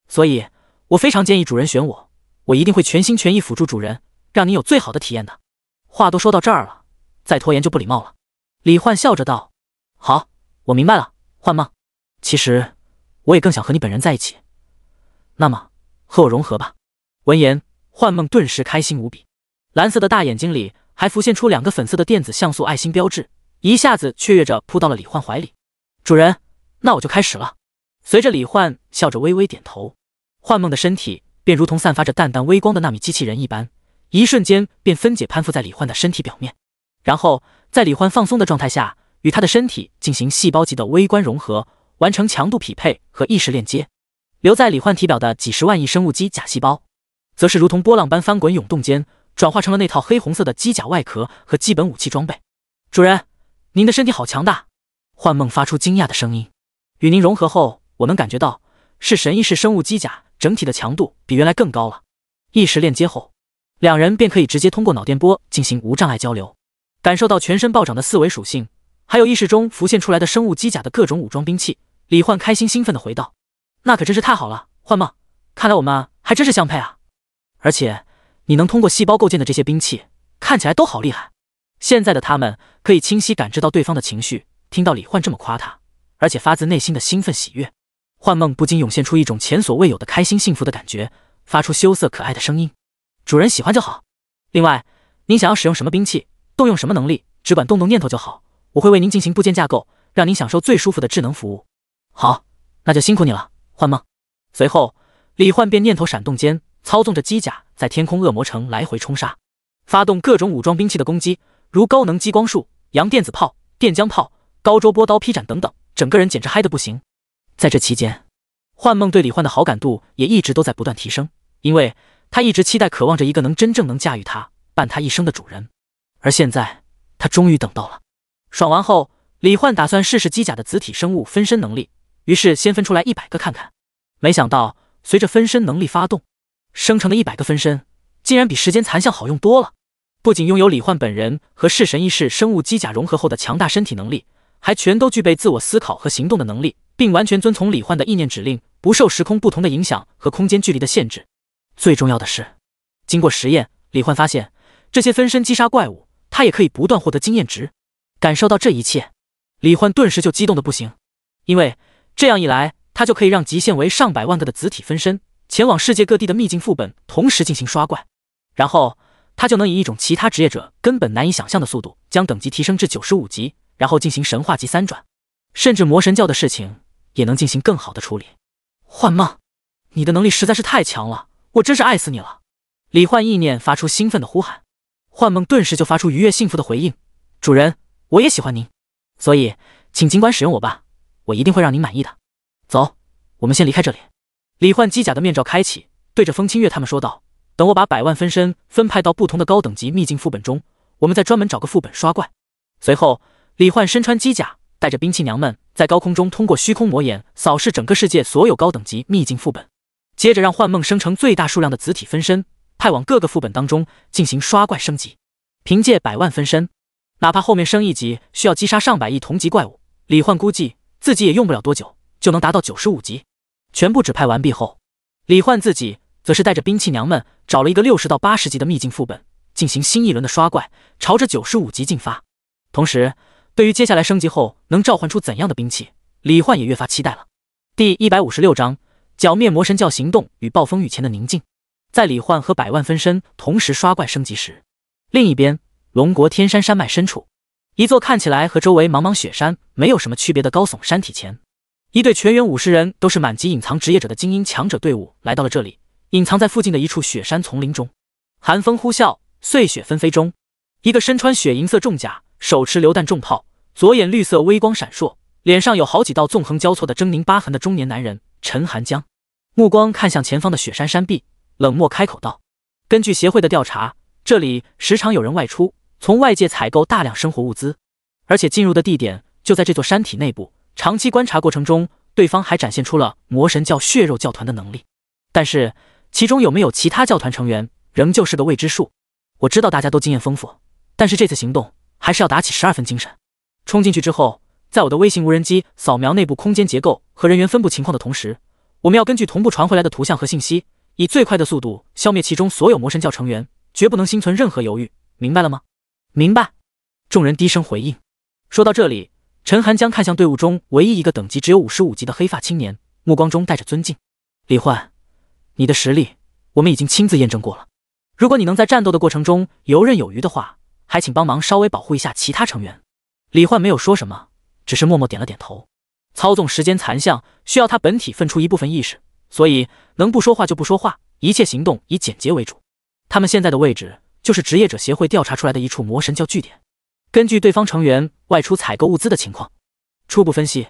所以，我非常建议主人选我，我一定会全心全意辅助主人，让您有最好的体验的。话都说到这儿了，再拖延就不礼貌了。李焕笑着道：好，我明白了，幻梦。其实，我也更想和你本人在一起。那么，和我融合吧。闻言，幻梦顿时开心无比，蓝色的大眼睛里还浮现出2个粉色的电子像素爱心标志，一下子雀跃着扑到了李焕怀里。主人，那我就开始了。随着李焕笑着微微点头，幻梦的身体便如同散发着淡淡微光的纳米机器人一般，一瞬间便分解攀附在李焕的身体表面，然后在李焕放松的状态下，与他的身体进行细胞级的微观融合，完成强度匹配和意识链接。留在李焕体表的几十万亿生物机甲细胞，则是如同波浪般翻滚涌动间，转化成了那套黑红色的机甲外壳和基本武器装备。主人，您的身体好强大！幻梦发出惊讶的声音。与您融合后，我能感觉到是神意识生物机甲整体的强度比原来更高了。意识链接后，两人便可以直接通过脑电波进行无障碍交流，感受到全身暴涨的4维属性，还有意识中浮现出来的生物机甲的各种武装兵器。李焕开心兴奋地回道：那可真是太好了，幻梦，看来我们还真是相配啊！而且你能通过细胞构建的这些兵器，看起来都好厉害。现在的他们可以清晰感知到对方的情绪，听到李焕这么夸他，而且发自内心的兴奋喜悦，幻梦不禁涌现出一种前所未有的开心幸福的感觉，发出羞涩可爱的声音：主人喜欢就好。另外，您想要使用什么兵器，动用什么能力，只管动动念头就好，我会为您进行部件架构，让您享受最舒服的智能服务。好，那就辛苦你了，幻梦。随后，李焕便念头闪动间，操纵着机甲在天空恶魔城来回冲杀，发动各种武装兵器的攻击，如高能激光束、阳电子炮、电浆炮、高周波刀劈斩等等，整个人简直嗨得不行。在这期间，幻梦对李焕的好感度也一直都在不断提升，因为他一直期待渴望着一个真正能驾驭他、伴他一生的主人，而现在他终于等到了。爽完后，李焕打算试试机甲的子体生物分身能力，于是先分出来100个看看。没想到随着分身能力发动，生成的100个分身竟然比时间残像好用多了。不仅拥有李焕本人和弑神异式生物机甲融合后的强大身体能力，还全都具备自我思考和行动的能力，并完全遵从李焕的意念指令，不受时空不同的影响和空间距离的限制。最重要的是，经过实验，李焕发现这些分身击杀怪物，他也可以不断获得经验值。感受到这一切，李焕顿时就激动的不行，因为这样一来，他就可以让极限为上百万个的子体分身前往世界各地的秘境副本同时进行刷怪，然后他就能以一种其他职业者根本难以想象的速度将等级提升至95级，然后进行神话级3转，甚至魔神教的事情也能进行更好的处理。幻梦，你的能力实在是太强了，我真是爱死你了！李焕意念发出兴奋的呼喊，幻梦顿时就发出愉悦幸福的回应：主人，我也喜欢您，所以请尽管使用我吧，我一定会让您满意的。走，我们先离开这里。李焕机甲的面罩开启，对着风清月他们说道：等我把100万分身分派到不同的高等级秘境副本中，我们再专门找个副本刷怪。随后，李焕身穿机甲，带着兵器娘们在高空中通过虚空魔眼扫视整个世界所有高等级秘境副本，接着让幻梦生成最大数量的子体分身，派往各个副本当中进行刷怪升级。凭借100万分身，哪怕后面升一级需要击杀上百亿同级怪物，李焕估计自己也用不了多久就能达到95级。全部指派完毕后，李焕自己则是带着兵器娘们找了一个60到80级的秘境副本，进行新一轮的刷怪，朝着95级进发。同时，对于接下来升级后能召唤出怎样的兵器，李焕也越发期待了。第156章：剿灭魔神教行动与暴风雨前的宁静。在李焕和100万分身同时刷怪升级时，另一边，龙国天山山脉深处，一座看起来和周围茫茫雪山没有什么区别的高耸山体前，一队全员50人都是满级隐藏职业者的精英强者队伍来到了这里，隐藏在附近的一处雪山丛林中。寒风呼啸，碎雪纷飞中，一个身穿雪银色重甲，手持榴弹重炮，左眼绿色微光闪烁，脸上有好几道纵横交错的狰狞疤痕的中年男人陈寒江，目光看向前方的雪山山壁，冷漠开口道：根据协会的调查，这里时常有人外出，从外界采购大量生活物资，而且进入的地点就在这座山体内部。长期观察过程中，对方还展现出了魔神教血肉教团的能力，但是其中有没有其他教团成员仍旧是个未知数。我知道大家都经验丰富，但是这次行动还是要打起12分精神。冲进去之后，在我的微型无人机扫描内部空间结构和人员分布情况的同时，我们要根据同步传回来的图像和信息，以最快的速度消灭其中所有魔神教成员，绝不能心存任何犹豫，明白了吗？明白。众人低声回应。说到这里，陈寒江看向队伍中唯一一个等级只有55级的黑发青年，目光中带着尊敬。李焕，你的实力我们已经亲自验证过了，如果你能在战斗的过程中游刃有余的话，还请帮忙稍微保护一下其他成员。李焕没有说什么，只是默默点了点头。操纵时间残像需要他本体分出一部分意识，所以能不说话就不说话，一切行动以简洁为主。他们现在的位置就是职业者协会调查出来的一处魔神教据点。根据对方成员外出采购物资的情况，初步分析，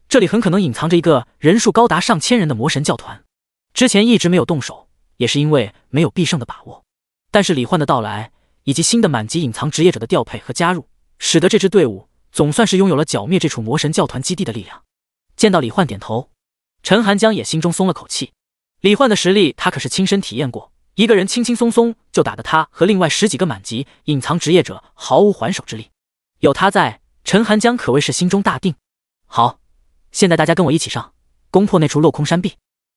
这里很可能隐藏着一个人数高达上千人的魔神教团。之前一直没有动手，也是因为没有必胜的把握。但是李焕的到来，以及新的满级隐藏职业者的调配和加入，使得这支队伍总算是拥有了剿灭这处魔神教团基地的力量。见到李焕点头，陈寒江也心中松了口气。李焕的实力他可是亲身体验过，一个人轻轻松松就打得他和另外10几个满级隐藏职业者毫无还手之力。有他在，陈寒江可谓是心中大定。好，现在大家跟我一起上，攻破那处镂空山壁。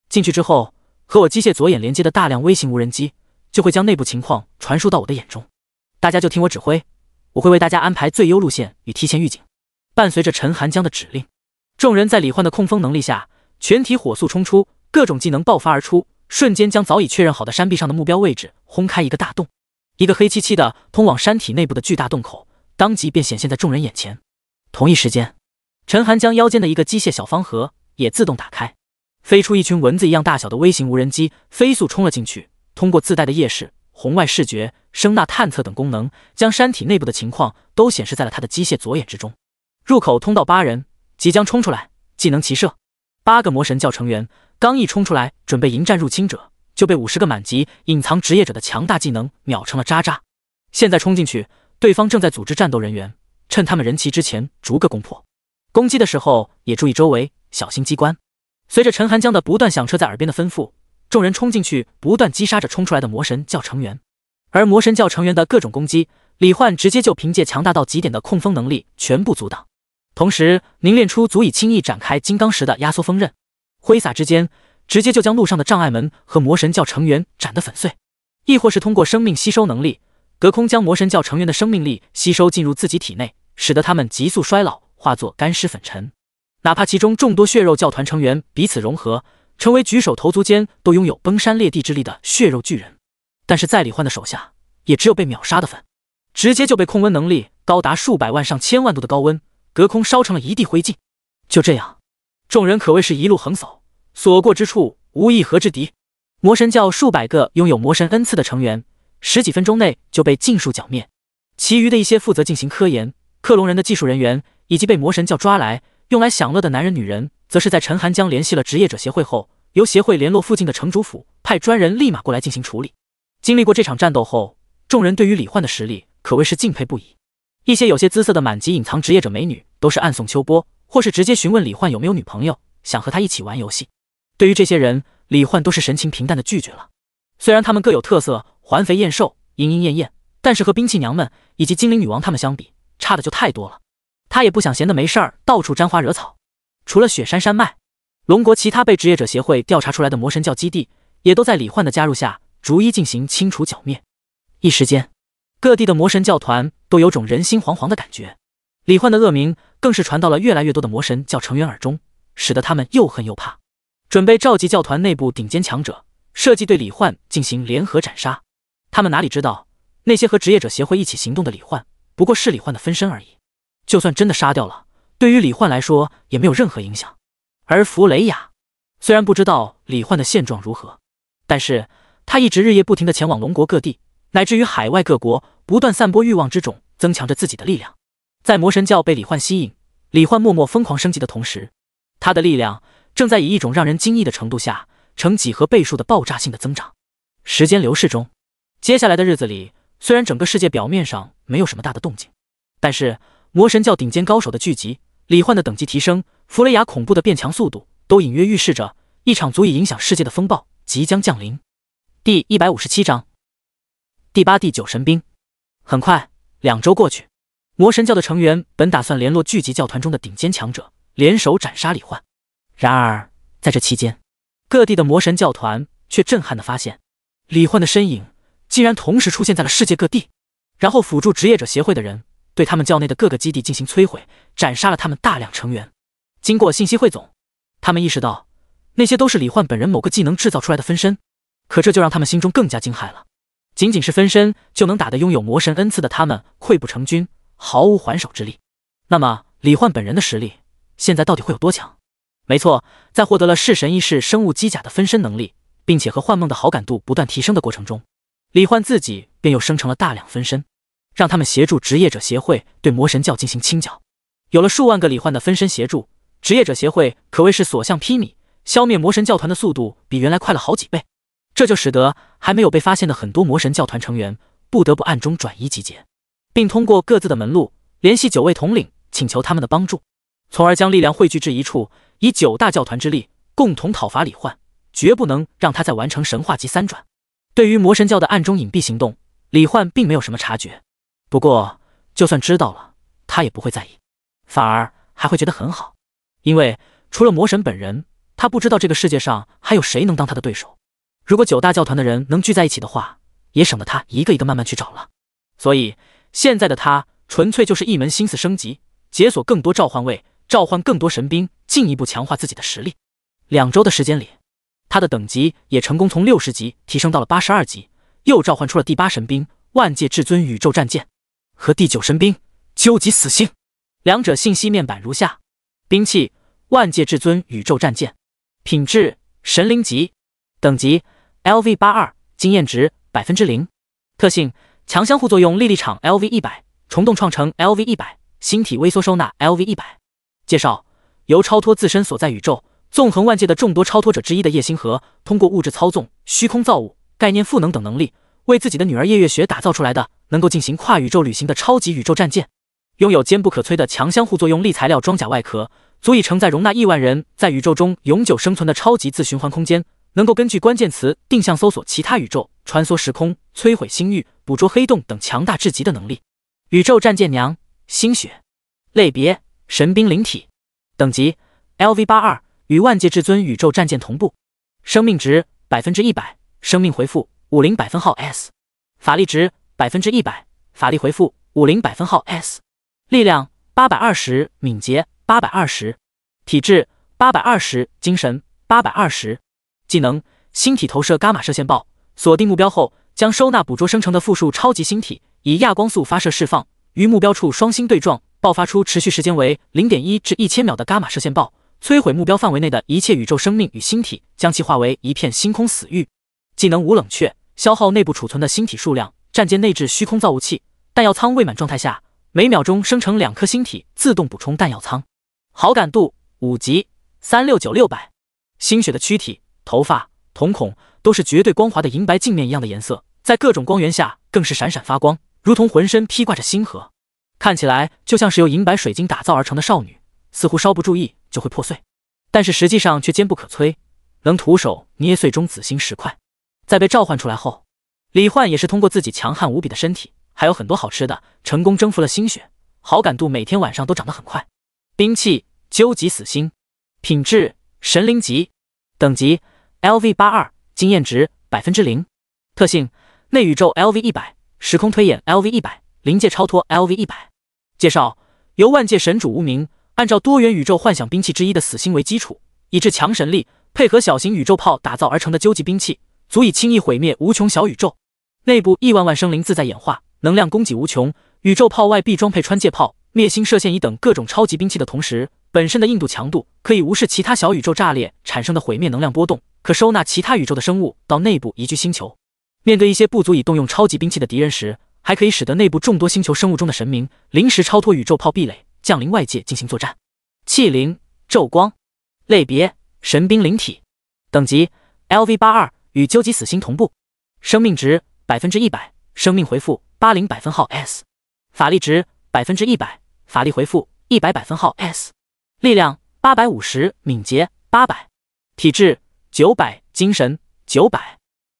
进去之后，和我机械左眼连接的大量微型无人机就会将内部情况传输到我的眼中，大家就听我指挥，我会为大家安排最优路线与提前预警。伴随着陈寒江的指令，众人在李焕的控风能力下，全体火速冲出，各种技能爆发而出，瞬间将早已确认好的山壁上的目标位置轰开一个大洞。一个黑漆漆的通往山体内部的巨大洞口当即便显现在众人眼前。同一时间，陈寒江腰间的一个机械小方盒也自动打开，飞出一群蚊子一样大小的微型无人机，飞速冲了进去。通过自带的夜视、红外视觉、声呐探测等功能，将山体内部的情况都显示在了他的机械左眼之中。入口通道8人即将冲出来，技能齐射。8个魔神教成员刚一冲出来准备迎战入侵者，就被50个满级隐藏职业者的强大技能秒成了渣渣。现在冲进去，对方正在组织战斗人员，趁他们人齐之前逐个攻破。攻击的时候也注意周围，小心机关。随着陈寒江的不断响彻在耳边的吩咐，众人冲进去，不断击杀着冲出来的魔神教成员。而魔神教成员的各种攻击，李焕直接就凭借强大到极点的控风能力全部阻挡，同时凝练出足以轻易展开金刚石的压缩锋刃，挥洒之间，直接就将路上的障碍门和魔神教成员斩得粉碎。亦或是通过生命吸收能力，隔空将魔神教成员的生命力吸收进入自己体内，使得他们急速衰老，化作干尸粉尘。哪怕其中众多血肉教团成员彼此融合，成为举手投足间都拥有崩山裂地之力的血肉巨人，但是在李焕的手下，也只有被秒杀的份，直接就被控温能力高达数百万上千万度的高温隔空烧成了一地灰烬。就这样，众人可谓是一路横扫，所过之处无一合之敌。魔神教数百个拥有魔神恩赐的成员，十几分钟内就被尽数剿灭。其余的一些负责进行科研、克隆人的技术人员，以及被魔神教抓来用来享乐的男人女人，则是在陈寒江联系了职业者协会后，由协会联络附近的城主府，派专人立马过来进行处理。经历过这场战斗后，众人对于李焕的实力可谓是敬佩不已。一些有些姿色的满级隐藏职业者美女，都是暗送秋波，或是直接询问李焕有没有女朋友，想和他一起玩游戏。对于这些人，李焕都是神情平淡的拒绝了。虽然他们各有特色，环肥燕瘦，莺莺燕燕，但是和兵器娘们以及精灵女王他们相比，差的就太多了。他也不想闲得没事儿到处沾花惹草。除了雪山山脉，龙国其他被职业者协会调查出来的魔神教基地，也都在李焕的加入下逐一进行清除剿灭。一时间，各地的魔神教团都有种人心惶惶的感觉。李焕的恶名更是传到了越来越多的魔神教成员耳中，使得他们又恨又怕，准备召集教团内部顶尖强者，设计对李焕进行联合斩杀。他们哪里知道，那些和职业者协会一起行动的李焕，不过是李焕的分身而已。就算真的杀掉了，对于李焕来说也没有任何影响。而弗雷雅虽然不知道李焕的现状如何，但是他一直日夜不停地前往龙国各地，乃至于海外各国，不断散播欲望之种，增强着自己的力量。在魔神教被李焕吸引，李焕默默疯狂升级的同时，他的力量正在以一种让人惊异的程度下，呈几何倍数的爆炸性的增长。时间流逝中，接下来的日子里，虽然整个世界表面上没有什么大的动静，但是魔神教顶尖高手的聚集，李焕的等级提升，弗雷雅恐怖的变强速度，都隐约预示着一场足以影响世界的风暴即将降临。第157章第8、第9神兵。很快2周过去，魔神教的成员本打算联络聚集教团中的顶尖强者，联手斩杀李焕。然而在这期间，各地的魔神教团却震撼地发现，李焕的身影竟然同时出现在了世界各地，然后辅助职业者协会的人对他们教内的各个基地进行摧毁，斩杀了他们大量成员。经过信息汇总，他们意识到那些都是李焕本人某个技能制造出来的分身，可这就让他们心中更加惊骇了。仅仅是分身就能打得拥有魔神恩赐的他们溃不成军，毫无还手之力。那么李焕本人的实力现在到底会有多强？没错，在获得了弑神一式生物机甲的分身能力，并且和幻梦的好感度不断提升的过程中，李焕自己便又生成了大量分身，让他们协助职业者协会对魔神教进行清剿。有了数万个李焕的分身协助，职业者协会可谓是所向披靡，消灭魔神教团的速度比原来快了好几倍。这就使得还没有被发现的很多魔神教团成员不得不暗中转移集结，并通过各自的门路联系9位统领，请求他们的帮助，从而将力量汇聚至一处，以9大教团之力共同讨伐李焕，绝不能让他再完成神话级3转。对于魔神教的暗中隐蔽行动，李焕并没有什么察觉，不过就算知道了，他也不会在意，反而还会觉得很好，因为除了魔神本人，他不知道这个世界上还有谁能当他的对手。如果9大教团的人能聚在一起的话，也省得他一个一个慢慢去找了。所以现在的他纯粹就是一门心思升级，解锁更多召唤位，召唤更多神兵，进一步强化自己的实力。2周的时间里，他的等级也成功从60级提升到了82级，又召唤出了第8神兵万界至尊宇宙战舰和第9神兵究极死星。两者信息面板如下：兵器万界至尊宇宙战舰，品质神灵级，等级LV82，经验值0%，特性强相互作用力力场 LV100， 虫洞创成 LV100， 星体微缩收纳 LV100。介绍：由超脱自身所在宇宙，纵横万界的众多超脱者之一的叶星河，通过物质操纵、虚空造物、概念赋能等能力，为自己的女儿叶月雪打造出来的能够进行跨宇宙旅行的超级宇宙战舰。拥有坚不可摧的强相互作用力材料装甲外壳，足以承载容纳亿万人在宇宙中永久生存的超级自循环空间，能够根据关键词定向搜索其他宇宙、穿梭时空、摧毁星域、捕捉黑洞等强大至极的能力。宇宙战舰娘，星血。类别：神兵灵体。等级：LV82，与万界至尊宇宙战舰同步。生命值100%，生命回复50百分号 S。法力值100%，法力回复50百分号 S。力量820，敏捷820，体质820，精神820。技能：星体投射伽马射线爆，锁定目标后，将收纳捕捉生成的复数超级星体，以亚光速发射释放，于目标处双星对撞，爆发出持续时间为0.1至1000秒的伽马射线爆，摧毁目标范围内的一切宇宙生命与星体，将其化为一片星空死域。技能无冷却，消耗内部储存的星体数量。战舰内置虚空造物器，弹药仓未满状态下，每秒钟生成2颗星体，自动补充弹药仓。好感度5级，369/600。星血的躯体、头发、瞳孔都是绝对光滑的银白镜面一样的颜色，在各种光源下更是闪闪发光，如同浑身披挂着星河，看起来就像是由银白水晶打造而成的少女，似乎稍不注意就会破碎，但是实际上却坚不可摧，能徒手捏碎中子星10块。在被召唤出来后，李焕也是通过自己强悍无比的身体，还有很多好吃的，成功征服了星血，好感度每天晚上都涨得很快。兵器：究极死星。品质：神灵级。等级：LV82，经验值0%。特性：内宇宙 LV100，时空推演 LV100，临界超脱 LV100。介绍：由万界神主无名按照多元宇宙幻想兵器之一的死星为基础，以至强神力，配合小型宇宙炮打造而成的究极兵器，足以轻易毁灭无穷小宇宙。内部亿万万生灵自在演化，能量供给无穷。宇宙炮外必装配穿界炮、灭星射线仪等各种超级兵器的同时，本身的硬度强度可以无视其他小宇宙炸裂产生的毁灭能量波动，可收纳其他宇宙的生物到内部移居星球。面对一些不足以动用超级兵器的敌人时，还可以使得内部众多星球生物中的神明临时超脱宇宙炮壁垒，降临外界进行作战。器灵：昼光。类别：神兵灵体。等级：LV82，与究极死星同步。生命值100%，生命回复80百分号 S。法力值100%，法力回复100百分号 S。力量850，敏捷800，体质900，精神900。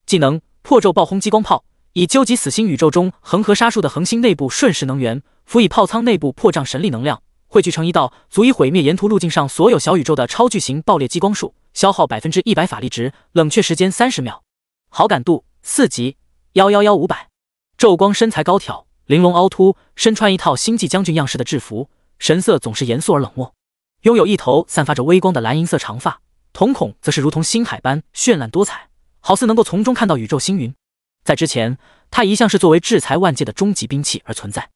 技能：破咒暴轰激光炮，以究极死星宇宙中恒河沙数的恒星内部瞬时能源，辅以炮舱内部破障神力能量，汇聚成一道足以毁灭沿途路径上所有小宇宙的超巨型爆裂激光束，消耗100%法力值，冷却时间30秒。好感度4级，111/500。昼光身材高挑，玲珑凹凸，身穿一套星际将军样式的制服，神色总是严肃而冷漠，拥有一头散发着微光的蓝银色长发，瞳孔则是如同星海般绚烂多彩，好似能够从中看到宇宙星云。在之前，他一向是作为制裁万界的终极兵器而存在，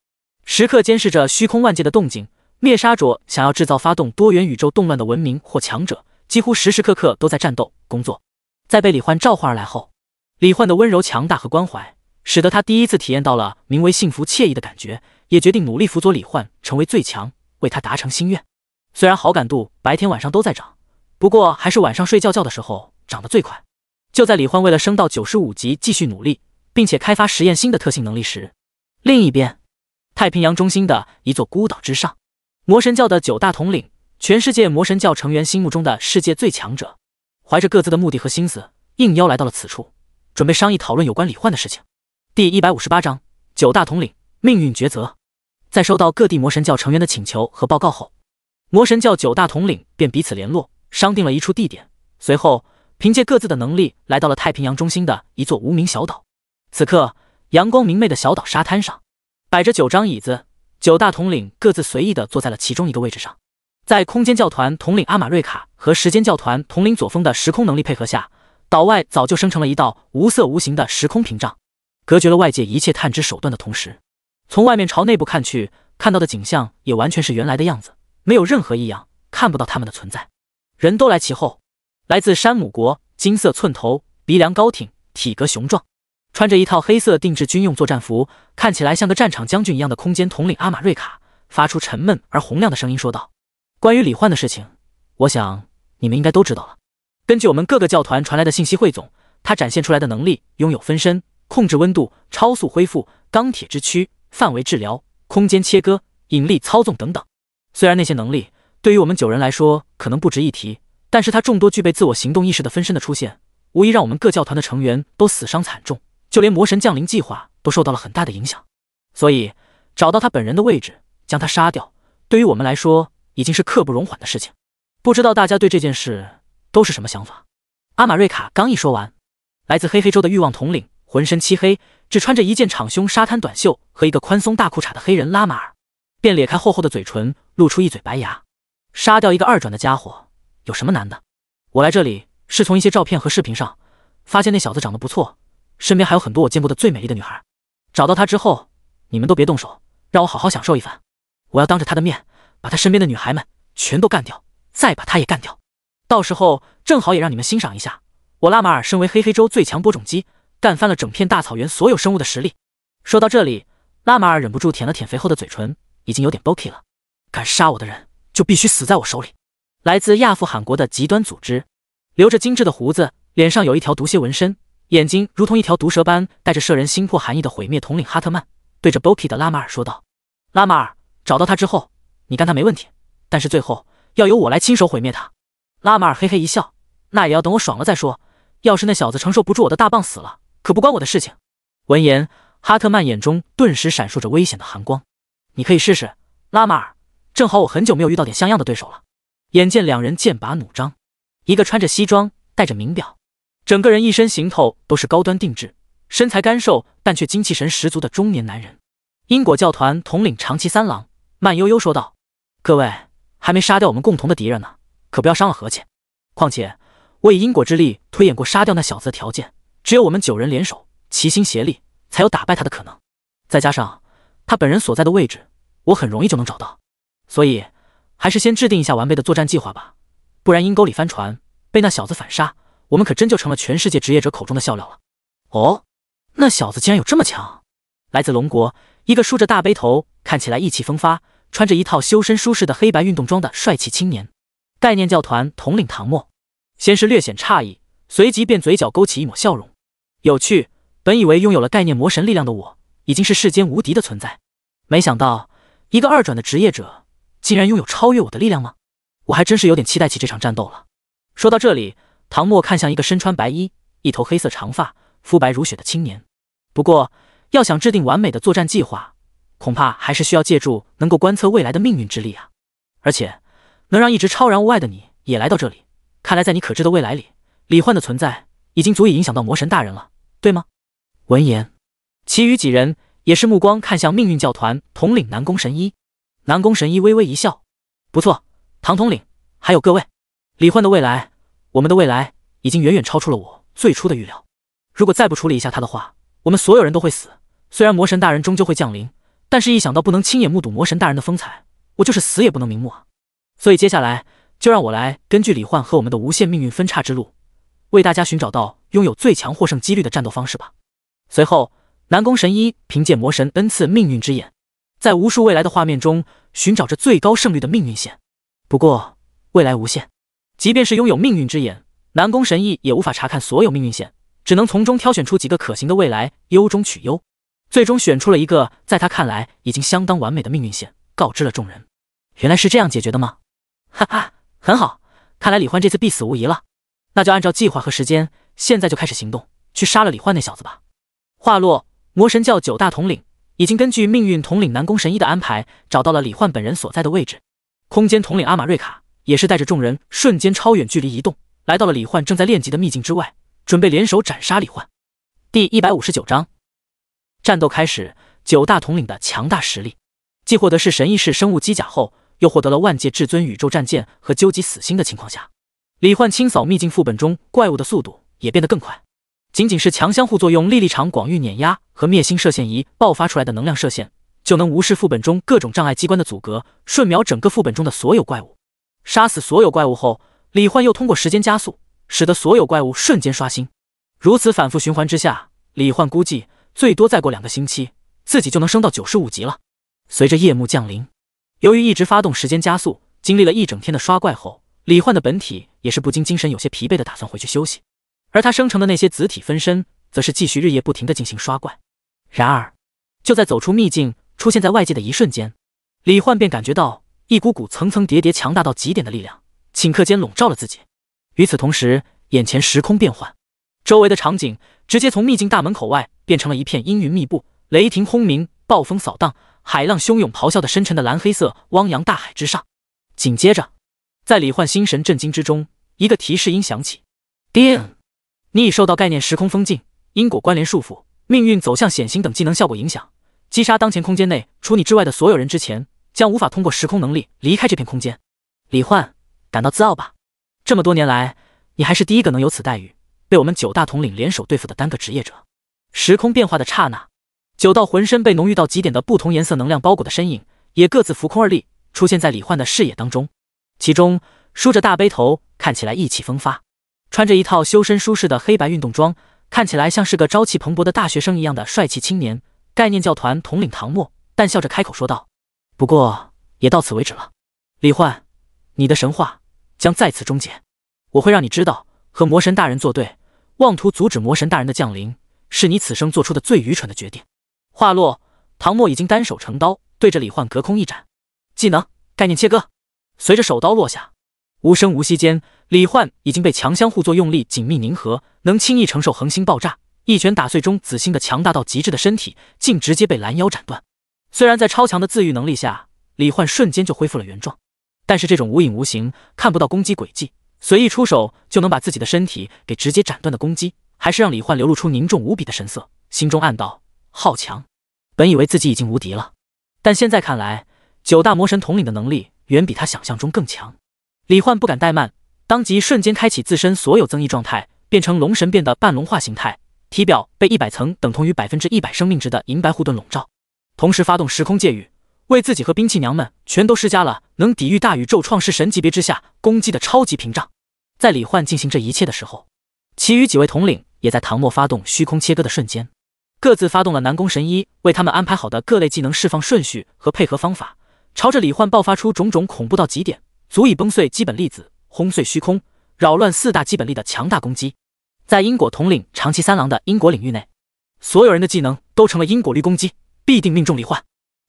时刻监视着虚空万界的动静，灭杀着想要制造发动多元宇宙动乱的文明或强者，几乎时时刻刻都在战斗工作。在被李焕召唤而来后，李焕的温柔强大和关怀，使得他第一次体验到了名为幸福惬意的感觉，也决定努力辅佐李焕成为最强，为他达成心愿。虽然好感度白天晚上都在涨，不过还是晚上睡觉的时候涨得最快。就在李焕为了升到95级继续努力，并且开发实验新的特性能力时，另一边，太平洋中心的一座孤岛之上，魔神教的9大统领，全世界魔神教成员心目中的世界最强者，怀着各自的目的和心思，应邀来到了此处，准备商议讨论有关李焕的事情。第158章9大统领命运抉择。在收到各地魔神教成员的请求和报告后，魔神教9大统领便彼此联络，商定了一处地点，随后凭借各自的能力来到了太平洋中心的一座无名小岛。此刻，阳光明媚的小岛沙滩上摆着9张椅子，9大统领各自随意地坐在了其中一个位置上。在空间教团统领阿玛瑞卡和时间教团统领佐风的时空能力配合下，岛外早就生成了一道无色无形的时空屏障，隔绝了外界一切探知手段的同时，从外面朝内部看去，看到的景象也完全是原来的样子，没有任何异样，看不到他们的存在。人都来其后，来自山姆国，金色寸头，鼻梁高挺，体格雄壮，穿着一套黑色定制军用作战服，看起来像个战场将军一样的空间统领阿玛瑞卡发出沉闷而洪亮的声音说道：关于李焕的事情，我想你们应该都知道了。根据我们各个教团传来的信息汇总，他展现出来的能力拥有分身、控制温度、超速恢复、钢铁之躯、范围治疗、空间切割、引力操纵等等。虽然那些能力对于我们9人来说可能不值一提，但是他众多具备自我行动意识的分身的出现，无疑让我们各教团的成员都死伤惨重，就连魔神降临计划都受到了很大的影响。所以，找到他本人的位置，将他杀掉，对于我们来说已经是刻不容缓的事情。不知道大家对这件事都是什么想法？阿玛瑞卡刚一说完，来自黑黑州的欲望统领，浑身漆黑，只穿着一件敞胸沙滩短袖和一个宽松大裤衩的黑人拉马尔，便咧开厚厚的嘴唇，露出一嘴白牙。杀掉一个2转的家伙有什么难的？我来这里是从一些照片和视频上发现那小子长得不错，身边还有很多我见过的最美丽的女孩。找到他之后，你们都别动手，让我好好享受一番。我要当着他的面把他身边的女孩们全都干掉，再把他也干掉。到时候正好也让你们欣赏一下我拉马尔身为黑黑州最强播种机，干翻了整片大草原所有生物的实力。说到这里，拉马尔忍不住舔了舔肥厚的嘴唇，已经有点 boky 了。敢杀我的人就必须死在我手里。来自亚夫罕国的极端组织，留着精致的胡子，脸上有一条毒蝎纹身，眼睛如同一条毒蛇般带着摄人心魄含义的毁灭统领哈特曼对着 boky 的拉马尔说道：拉马尔，找到他之后你干他没问题，但是最后要由我来亲手毁灭他。拉马尔嘿嘿一笑，那也要等我爽了再说，要是那小子承受不住我的大棒死了，可不关我的事情。闻言，哈特曼眼中顿时闪烁着危险的寒光。你可以试试，拉马尔，正好我很久没有遇到点像样的对手了。眼见两人剑拔弩张，一个穿着西装戴着名表，整个人一身行头都是高端定制，身材干瘦但却精气神十足的中年男人。因果教团统领长崎三郎慢悠悠说道：各位还没杀掉我们共同的敌人呢，可不要伤了和气。况且我以因果之力推演过杀掉那小子的条件，只有我们9人联手齐心协力才有打败他的可能，再加上他本人所在的位置我很容易就能找到，所以还是先制定一下完备的作战计划吧，不然阴沟里翻船被那小子反杀，我们可真就成了全世界职业者口中的笑料了。哦，那小子竟然有这么强！来自龙国，一个梳着大背头，看起来意气风发，穿着一套修身舒适的黑白运动装的帅气青年。概念教团统领唐默先是略显诧异，随即便嘴角勾起一抹笑容。有趣，本以为拥有了概念魔神力量的我已经是世间无敌的存在，没想到一个2转的职业者竟然拥有超越我的力量吗？我还真是有点期待起这场战斗了。说到这里，唐默看向一个身穿白衣、一头黑色长发、肤白如雪的青年。不过要想制定完美的作战计划，恐怕还是需要借助能够观测未来的命运之力啊。而且能让一直超然物外的你也来到这里，看来在你可知的未来里，李焕的存在已经足以影响到魔神大人了，对吗？闻言，其余几人也是目光看向命运教团统领南宫神一。南宫神一微微一笑，不错，唐统领，还有各位，李焕的未来，我们的未来已经远远超出了我最初的预料。如果再不处理一下他的话，我们所有人都会死。虽然魔神大人终究会降临，但是一想到不能亲眼目睹魔神大人的风采，我就是死也不能瞑目啊。所以接下来就让我来根据李焕和我们的无限命运分叉之路，为大家寻找到拥有最强获胜几率的战斗方式吧。随后，南宫神一凭借魔神恩赐命运之眼，在无数未来的画面中寻找着最高胜率的命运线。不过未来无限，即便是拥有命运之眼，南宫神一也无法查看所有命运线，只能从中挑选出几个可行的未来，优中取优，最终选出了一个在他看来已经相当完美的命运线，告知了众人。原来是这样解决的吗？哈哈，很好，看来李焕这次必死无疑了。那就按照计划和时间，现在就开始行动，去杀了李焕那小子吧。话落，魔神教9大统领已经根据命运统领南宫神一的安排，找到了李焕本人所在的位置。空间统领阿玛瑞卡也是带着众人瞬间超远距离移动，来到了李焕正在炼级的秘境之外，准备联手斩杀李焕。第159章，战斗开始。9大统领的强大实力，既获得是神异式生物机甲后，又获得了万界至尊宇宙战舰和究极死星的情况下，李焕清扫秘境副本中怪物的速度也变得更快。仅仅是强相互作用力场广域碾压和灭星射线仪爆发出来的能量射线，就能无视副本中各种障碍机关的阻隔，瞬秒整个副本中的所有怪物。杀死所有怪物后，李焕又通过时间加速，使得所有怪物瞬间刷新。如此反复循环之下，李焕估计最多再过2个星期，自己就能升到95级了。随着夜幕降临，由于一直发动时间加速，经历了一整天的刷怪后，李焕的本体也是不禁精神有些疲惫的打算回去休息，而他生成的那些子体分身则是继续日夜不停地进行刷怪。然而就在走出秘境出现在外界的一瞬间，李焕便感觉到一股股层层叠叠强大到极点的力量顷刻间笼罩了自己。与此同时，眼前时空变换，周围的场景直接从秘境大门口外变成了一片阴云密布，雷霆轰鸣，暴风扫荡，海浪汹涌咆哮的深沉的蓝黑色汪洋大海之上。紧接着，在李焕心神震惊之中，一个提示音响起：叮！你已受到概念时空封禁、因果关联束缚、命运走向显形等技能效果影响，击杀当前空间内除你之外的所有人之前，将无法通过时空能力离开这片空间。李焕，感到自傲吧？这么多年来，你还是第一个能有此待遇，被我们9大统领联手对付的单个职业者。时空变化的刹那，9道浑身被浓郁到极点的不同颜色能量包裹的身影，也各自浮空而立，出现在李焕的视野当中。其中梳着大背头，看起来意气风发，穿着一套修身舒适的黑白运动装，看起来像是个朝气蓬勃的大学生一样的帅气青年，概念教团统领唐默，淡笑着开口说道：不过也到此为止了。李焕，你的神话将再次终结，我会让你知道，和魔神大人作对，妄图阻止魔神大人的降临，是你此生做出的最愚蠢的决定。话落，唐默已经单手成刀，对着李焕隔空一斩。技能概念切割，随着手刀落下，无声无息间，李焕已经被强相互作用力紧密凝合，能轻易承受恒星爆炸，一拳打碎中子星的强大到极致的身体，竟直接被拦腰斩断。虽然在超强的自愈能力下，李焕瞬间就恢复了原状，但是这种无影无形、看不到攻击轨迹，随意出手就能把自己的身体给直接斩断的攻击，还是让李焕流露出凝重无比的神色，心中暗道：好强！本以为自己已经无敌了，但现在看来，9大魔神统领的能力远比他想象中更强。李焕不敢怠慢，当即瞬间开启自身所有增益状态，变成龙神变的半龙化形态，体表被100层等同于100%生命值的银白护盾笼罩，同时发动时空界域，为自己和兵器娘们全都施加了能抵御大宇宙创世神级别之下攻击的超级屏障。在李焕进行这一切的时候，其余几位统领也在唐默发动虚空切割的瞬间，各自发动了南宫神医为他们安排好的各类技能释放顺序和配合方法，朝着李焕爆发出种种恐怖到极点，足以崩碎基本粒子、轰碎虚空、扰乱4大基本力的强大攻击。在因果统领长崎三郎的因果领域内，所有人的技能都成了因果律攻击，必定命中李焕。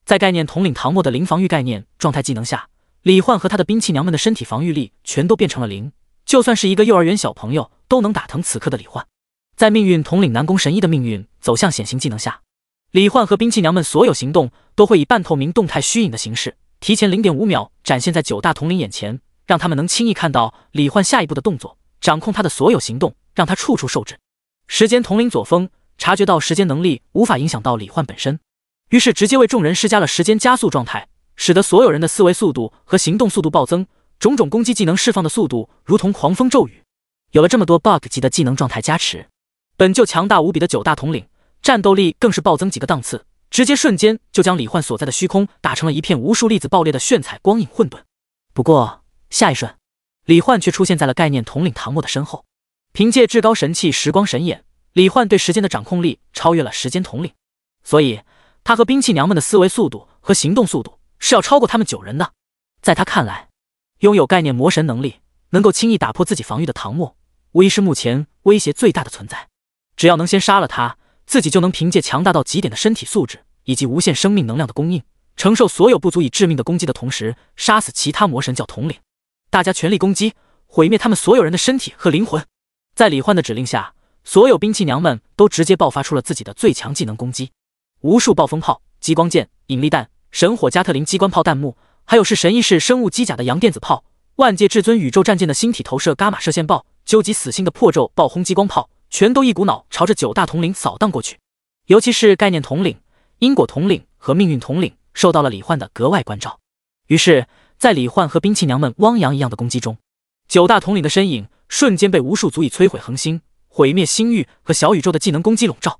在概念统领唐默的零防御概念状态技能下，李焕和他的兵器娘们的身体防御力全都变成了0，就算是一个幼儿园小朋友都能打疼此刻的李焕。在命运统领南宫神医的命运走向显形技能下，李焕和兵器娘们所有行动都会以半透明动态虚影的形式，提前0.5秒展现在9大统领眼前，让他们能轻易看到李焕下一步的动作，掌控他的所有行动，让他处处受制。时间统领左峰察觉到时间能力无法影响到李焕本身，于是直接为众人施加了时间加速状态，使得所有人的思维速度和行动速度暴增，种种攻击技能释放的速度如同狂风骤雨。有了这么多 bug 级的技能状态加持，本就强大无比的9大统领战斗力更是暴增几个档次，直接瞬间就将李焕所在的虚空打成了一片无数粒子爆裂的炫彩光影混沌。不过下一瞬，李焕却出现在了概念统领唐默的身后。凭借至高神器时光神眼，李焕对时间的掌控力超越了时间统领，所以他和兵器娘们的思维速度和行动速度是要超过他们9人的。在他看来，拥有概念魔神能力，能够轻易打破自己防御的唐默，无疑是目前威胁最大的存在。只要能先杀了他，自己就能凭借强大到极点的身体素质以及无限生命能量的供应，承受所有不足以致命的攻击的同时，杀死其他魔神教统领。大家全力攻击，毁灭他们所有人的身体和灵魂。在李焕的指令下，所有兵器娘们都直接爆发出了自己的最强技能攻击，无数暴风炮、激光剑、引力弹、神火加特林机关炮弹幕，还有是神异式生物机甲的阳电子炮、万界至尊宇宙战舰的星体投射伽马射线炮、究极死星的破咒爆轰激光炮，全都一股脑朝着9大统领扫荡过去。尤其是概念统领、因果统领和命运统领受到了李焕的格外关照，于是在李焕和兵器娘们汪洋一样的攻击中，9大统领的身影瞬间被无数足以摧毁恒星、毁灭星域和小宇宙的技能攻击笼罩。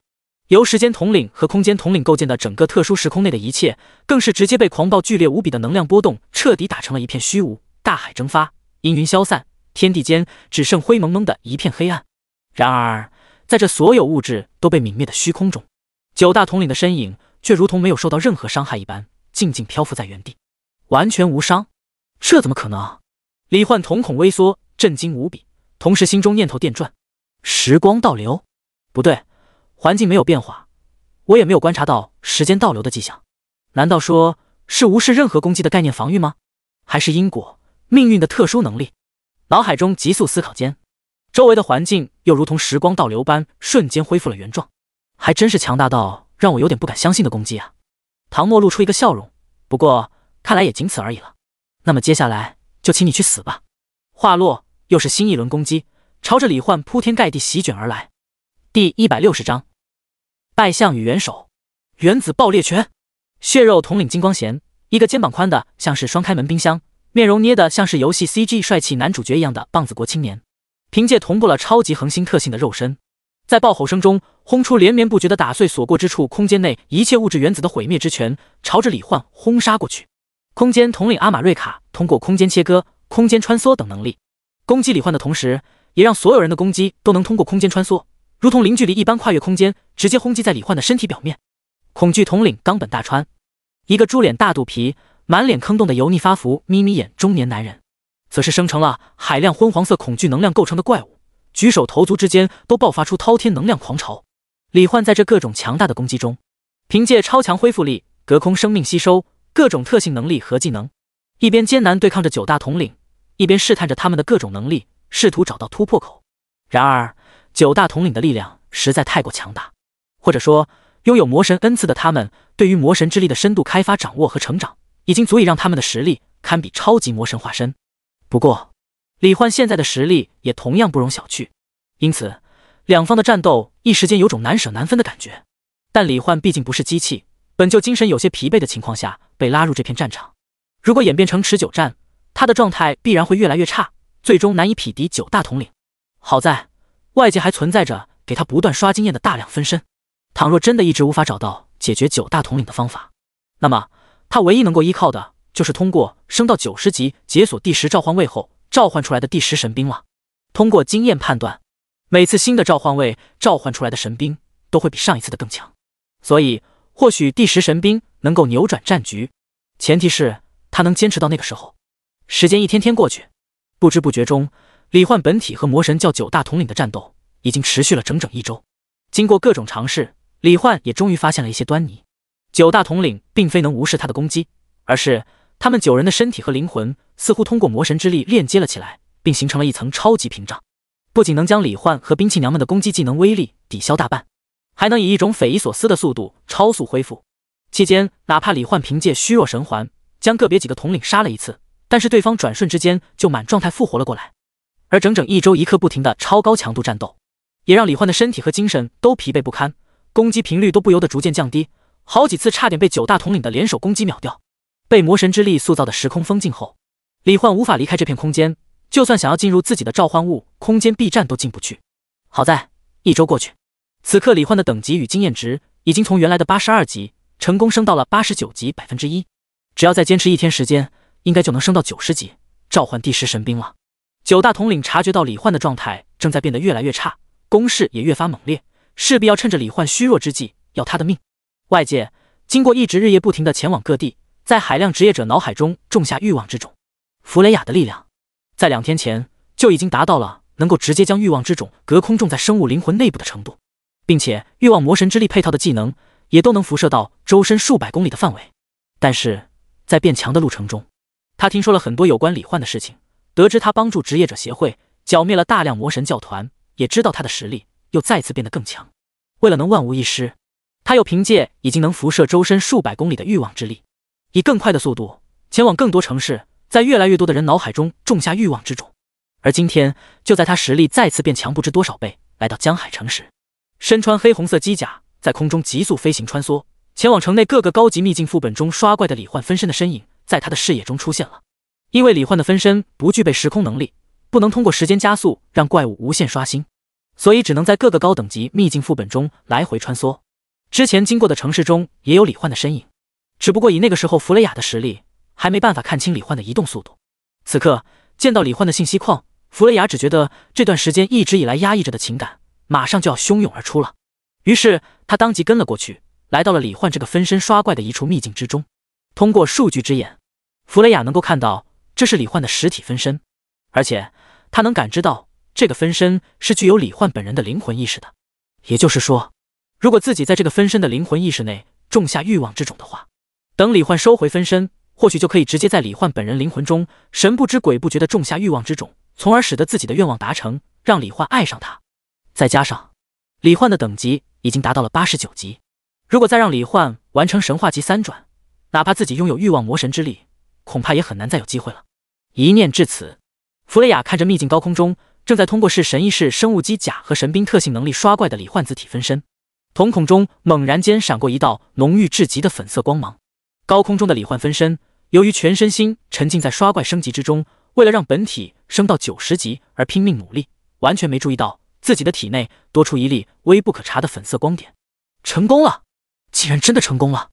由时间统领和空间统领构建的整个特殊时空内的一切，更是直接被狂暴剧烈无比的能量波动彻底打成了一片虚无，大海蒸发，阴云消散，天地间只剩灰蒙蒙的一片黑暗。然而在这所有物质都被泯灭的虚空中，9大统领的身影却如同没有受到任何伤害一般，静静漂浮在原地，完全无伤。这怎么可能？李焕瞳孔微缩，震惊无比，同时心中念头电转：时光倒流？不对，环境没有变化，我也没有观察到时间倒流的迹象。难道说是无视任何攻击的概念防御吗？还是因果、命运的特殊能力？脑海中急速思考间，周围的环境又如同时光倒流般瞬间恢复了原状，还真是强大到让我有点不敢相信的攻击啊！唐诺露出一个笑容，不过看来也仅此而已了。那么接下来就请你去死吧！话落，又是新一轮攻击，朝着李焕铺天盖地席卷而来。第160章，败相与元首。原子爆裂拳，血肉统领金光弦，一个肩膀宽的像是双开门冰箱，面容捏的像是游戏 CG 帅气男主角一样的棒子国青年，凭借同步了超级恒星特性的肉身，在爆吼声中轰出连绵不绝的打碎所过之处空间内一切物质原子的毁灭之拳，朝着李焕轰杀过去。空间统领阿玛瑞卡通过空间切割、空间穿梭等能力攻击李焕的同时，也让所有人的攻击都能通过空间穿梭，如同零距离一般跨越空间，直接轰击在李焕的身体表面。恐惧统领冈本大川，一个猪脸大肚皮、满脸坑洞的油腻发福眯眯眼中年男人，则是生成了海量昏黄色恐惧能量构成的怪物，举手投足之间都爆发出滔天能量狂潮。李焕在这各种强大的攻击中，凭借超强恢复力、隔空生命吸收、各种特性能力和技能，一边艰难对抗着9大统领，一边试探着他们的各种能力，试图找到突破口。然而9大统领的力量实在太过强大，或者说拥有魔神恩赐的他们，对于魔神之力的深度开发、掌握和成长，已经足以让他们的实力堪比超级魔神化身。不过李焕现在的实力也同样不容小觑，因此两方的战斗一时间有种难舍难分的感觉。但李焕毕竟不是机器，本就精神有些疲惫的情况下被拉入这片战场，如果演变成持久战，他的状态必然会越来越差，最终难以匹敌9大统领。好在外界还存在着给他不断刷经验的大量分身，倘若真的一直无法找到解决9大统领的方法，那么他唯一能够依靠的就是通过升到90级解锁第10召唤位后召唤出来的第10神兵了。通过经验判断，每次新的召唤位召唤出来的神兵都会比上一次的更强，所以或许第10神兵能够扭转战局，前提是他能坚持到那个时候。时间一天天过去，不知不觉中，李焕本体和魔神教9大统领的战斗已经持续了整整1周。经过各种尝试，李焕也终于发现了一些端倪。9大统领并非能无视他的攻击，而是他们9人的身体和灵魂似乎通过魔神之力链接了起来，并形成了一层超级屏障，不仅能将李焕和兵器娘们的攻击技能威力抵消大半，还能以一种匪夷所思的速度超速恢复。期间哪怕李焕凭借虚弱神环将个别几个统领杀了一次，但是对方转瞬之间就满状态复活了过来。而整整1周一刻不停的超高强度战斗，也让李焕的身体和精神都疲惫不堪，攻击频率都不由得逐渐降低，好几次差点被9大统领的联手攻击秒掉。被魔神之力塑造的时空封禁后，李焕无法离开这片空间，就算想要进入自己的召唤物空间驿站都进不去。好在1周过去，此刻李焕的等级与经验值已经从原来的82级成功升到了89级1%，只要再坚持1天时间，应该就能升到90级，召唤第10神兵了。9大统领察觉到李焕的状态正在变得越来越差，攻势也越发猛烈，势必要趁着李焕虚弱之际要他的命。外界经过一直日夜不停的前往各地，在海量职业者脑海中种下欲望之种。弗雷雅的力量在2天前就已经达到了能够直接将欲望之种隔空种在生物灵魂内部的程度，并且欲望魔神之力配套的技能也都能辐射到周身数百公里的范围。但是在变强的路程中，他听说了很多有关李焕的事情，得知他帮助职业者协会剿灭了大量魔神教团，也知道他的实力又再次变得更强。为了能万无一失，他又凭借已经能辐射周身数百公里的欲望之力，以更快的速度前往更多城市，在越来越多的人脑海中种下欲望之种。而今天就在他实力再次变强不知多少倍，来到江海城时，身穿黑红色机甲在空中急速飞行穿梭，前往城内各个高级秘境副本中刷怪的李焕分身的身影在他的视野中出现了。因为李焕的分身不具备时空能力，不能通过时间加速让怪物无限刷新，所以只能在各个高等级秘境副本中来回穿梭。之前经过的城市中也有李焕的身影，只不过以那个时候弗雷雅的实力还没办法看清李焕的移动速度。此刻见到李焕的信息框，弗雷雅只觉得这段时间一直以来压抑着的情感马上就要汹涌而出了，于是他当即跟了过去，来到了李焕这个分身刷怪的一处秘境之中。通过数据之眼，弗雷雅能够看到这是李焕的实体分身，而且他能感知到这个分身是具有李焕本人的灵魂意识的。也就是说，如果自己在这个分身的灵魂意识内种下欲望之种的话，等李焕收回分身，或许就可以直接在李焕本人灵魂中神不知鬼不觉地种下欲望之种，从而使得自己的愿望达成，让李焕爱上他。再加上李焕的等级已经达到了89级，如果再让李焕完成神话级3转，哪怕自己拥有欲望魔神之力，恐怕也很难再有机会了。一念至此，弗雷雅看着秘境高空中正在通过神意识生物机甲和神兵特性能力刷怪的李焕子体分身，瞳孔中猛然间闪过一道浓郁至极的粉色光芒。高空中的李焕分身由于全身心沉浸在刷怪升级之中，为了让本体升到90级而拼命努力，完全没注意到自己的体内多出一粒微不可察的粉色光点。成功了！竟然真的成功了！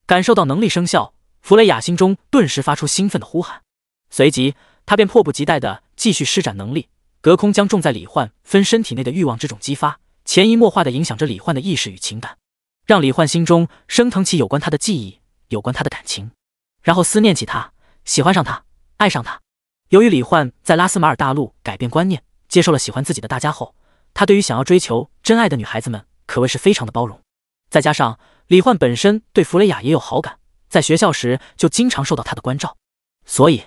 感受到能力生效，弗雷雅心中顿时发出兴奋的呼喊，随即他便迫不及待地继续施展能力，隔空将种在李焕分身体内的欲望之种激发，潜移默化地影响着李焕的意识与情感，让李焕心中升腾起有关他的记忆，有关他的感情，然后思念起他，喜欢上他，爱上他。由于李焕在拉斯马尔大陆改变观念，接受了喜欢自己的大家后，他对于想要追求真爱的女孩子们可谓是非常的包容。再加上李焕本身对弗雷雅也有好感，在学校时就经常受到他的关照，所以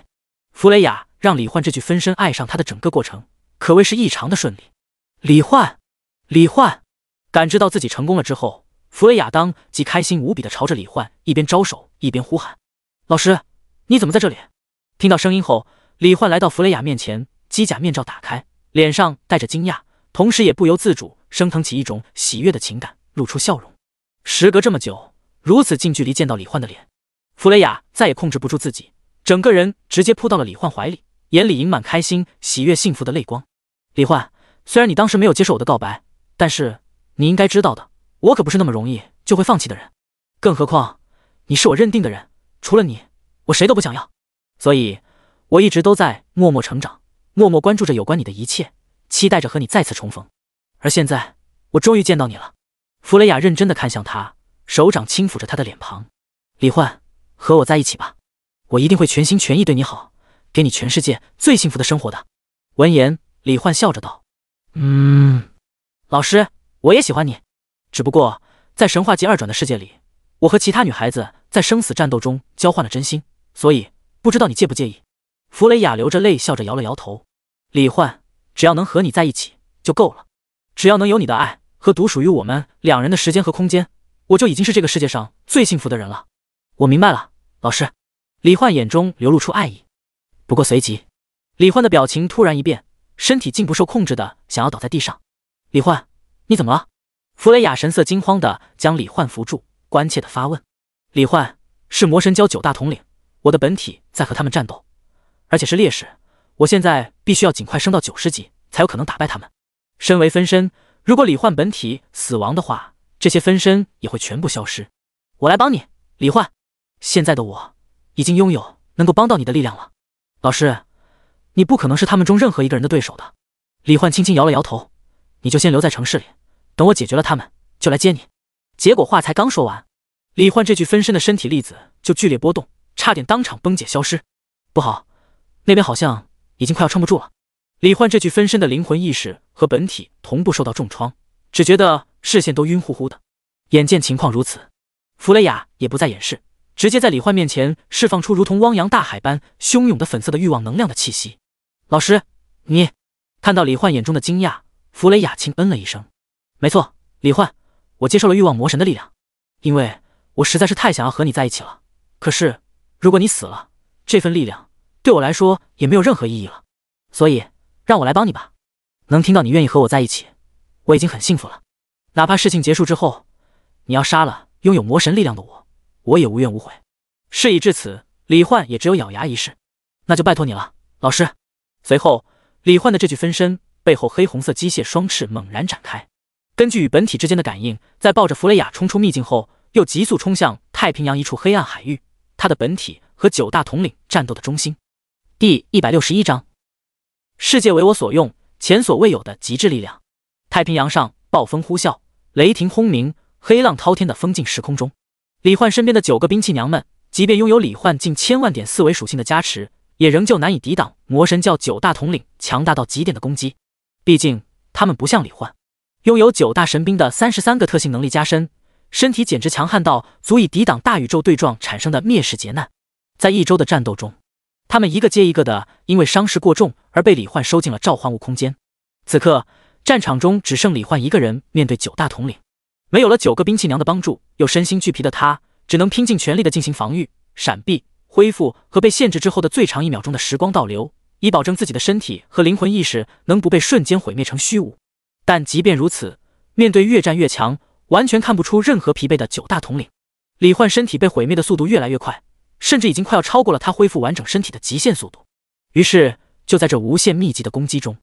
弗雷雅让李焕这具分身爱上他的整个过程可谓是异常的顺利。李焕感知到自己成功了之后，弗雷雅当即开心无比地朝着李焕一边招手一边呼喊：老师，你怎么在这里？听到声音后，李焕来到弗雷雅面前，机甲面罩打开，脸上带着惊讶，同时也不由自主升腾起一种喜悦的情感，露出笑容。时隔这么久，如此近距离见到李焕的脸，弗雷雅再也控制不住自己，整个人直接扑到了李焕怀里，眼里盈满开心、喜悦、幸福的泪光。李焕，虽然你当时没有接受我的告白，但是你应该知道的，我可不是那么容易就会放弃的人，更何况你是我认定的人，除了你，我谁都不想要，所以我一直都在默默成长，默默关注着有关你的一切，期待着和你再次重逢。而现在我终于见到你了。弗雷雅认真地看向他，手掌轻抚着他的脸庞。李焕，和我在一起吧，我一定会全心全意对你好，给你全世界最幸福的生活的。闻言，李焕笑着道：老师，我也喜欢你，只不过在神话级2转的世界里，我和其他女孩子在生死战斗中交换了真心，所以不知道你介不介意。弗雷雅流着泪笑着摇了摇头。李焕，只要能和你在一起就够了，只要能有你的爱和独属于我们2人的时间和空间，我就已经是这个世界上最幸福的人了。我明白了，老师。李焕眼中流露出爱意，不过随即李焕的表情突然一变，身体竟不受控制的想要倒在地上。李焕，你怎么了？弗雷雅神色惊慌的将李焕扶住，关切的发问。李焕，是魔神教9大统领，我的本体在和他们战斗，而且是劣势，我现在必须要尽快升到90级，才有可能打败他们。身为分身，如果李焕本体死亡的话，这些分身也会全部消失。我来帮你，李焕。现在的我已经拥有能够帮到你的力量了。老师，你不可能是他们中任何一个人的对手的。李焕轻轻摇了摇头，你就先留在城市里，等我解决了他们，就来接你。结果话才刚说完，李焕这具分身的身体粒子就剧烈波动，差点当场崩解消失。不好，那边好像已经快要撑不住了。李焕这具分身的灵魂意识和本体同步受到重创，只觉得视线都晕乎乎的。眼见情况如此，弗雷雅也不再掩饰，直接在李焕面前释放出如同汪洋大海般汹涌的粉色的欲望能量的气息。老师，你……看到李焕眼中的惊讶，弗雷雅轻嗯了一声。没错，李焕，我接受了欲望魔神的力量，因为我实在是太想要和你在一起了。可是如果你死了，这份力量对我来说也没有任何意义了，所以让我来帮你吧。能听到你愿意和我在一起，我已经很幸福了。哪怕事情结束之后，你要杀了拥有魔神力量的我，我也无怨无悔。事已至此，李焕也只有咬牙一试。那就拜托你了，老师。随后，李焕的这具分身背后黑红色机械双翅猛然展开，根据与本体之间的感应，在抱着弗雷雅冲出秘境后，又急速冲向太平洋一处黑暗海域，他的本体和9大统领战斗的中心。第161章，世界为我所用，前所未有的极致力量。太平洋上暴风呼啸，雷霆轰鸣，黑浪滔天的风境时空中，李焕身边的9个兵器娘们，即便拥有李焕近1000万点4维属性的加持，也仍旧难以抵挡魔神教9大统领强大到极点的攻击。毕竟他们不像李焕，拥有9大神兵的33个特性能力加身，身体简直强悍到足以抵挡大宇宙对撞产生的灭世劫难。在1周的战斗中，他们一个接一个的因为伤势过重而被李焕收进了召唤物空间。此刻战场中只剩李焕一个人面对9大统领，没有了9个兵器娘的帮助，又身心俱疲的他，只能拼尽全力的进行防御、闪避、恢复和被限制之后的最长1秒钟的时光倒流，以保证自己的身体和灵魂意识能不被瞬间毁灭成虚无。但即便如此，面对越战越强、完全看不出任何疲惫的9大统领，李焕身体被毁灭的速度越来越快，甚至已经快要超过了他恢复完整身体的极限速度。于是就在这无限密集的攻击中，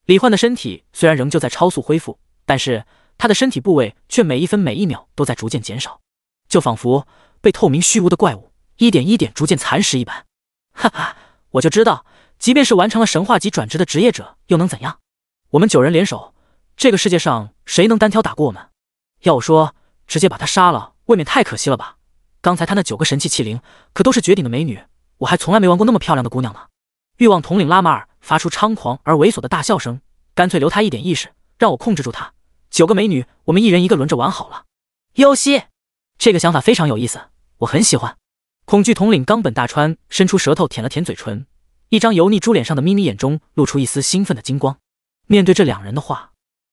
李焕的身体虽然仍旧在超速恢复，但是他的身体部位却每1分每1秒都在逐渐减少，就仿佛被透明虚无的怪物一点一点逐渐蚕食一般。哈哈，我就知道，即便是完成了神话级转职的职业者又能怎样？我们9人联手，这个世界上谁能单挑打过我们？要我说，直接把他杀了未免太可惜了吧。刚才他那9个神器器灵可都是绝顶的美女，我还从来没玩过那么漂亮的姑娘呢。欲望统领拉马尔发出猖狂而猥琐的大笑声，干脆留他一点意识，让我控制住他。9个美女，我们1人1个轮着玩好了。优西，这个想法非常有意思，我很喜欢。恐惧统领冈本大川伸出舌头舔了舔嘴唇，一张油腻猪脸上的眯眯眼中露出一丝兴奋的金光。面对这2人的话，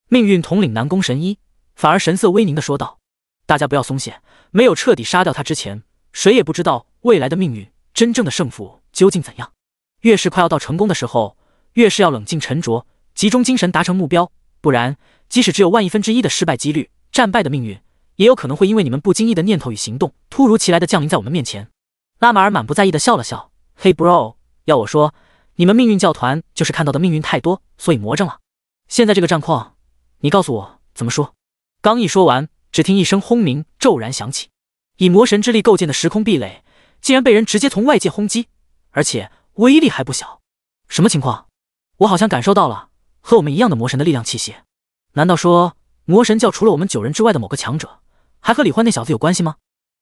命运统领南宫神一反而神色微凝地说道：大家不要松懈，没有彻底杀掉他之前，谁也不知道未来的命运真正的胜负究竟怎样。越是快要到成功的时候，越是要冷静沉着，集中精神达成目标，不然即使只有1/1000的失败几率，战败的命运也有可能会因为你们不经意的念头与行动，突如其来的降临在我们面前。拉马尔满不在意的笑了笑，嘿 bro， 要我说，你们命运教团就是看到的命运太多，所以魔怔了。现在这个战况，你告诉我怎么说？刚一说完，只听一声轰鸣骤然响起，以魔神之力构建的时空壁垒竟然被人直接从外界轰击，而且威力还不小。什么情况？我好像感受到了和我们一样的魔神的力量气息。难道说魔神教除了我们9人之外的某个强者，还和李焕那小子有关系吗？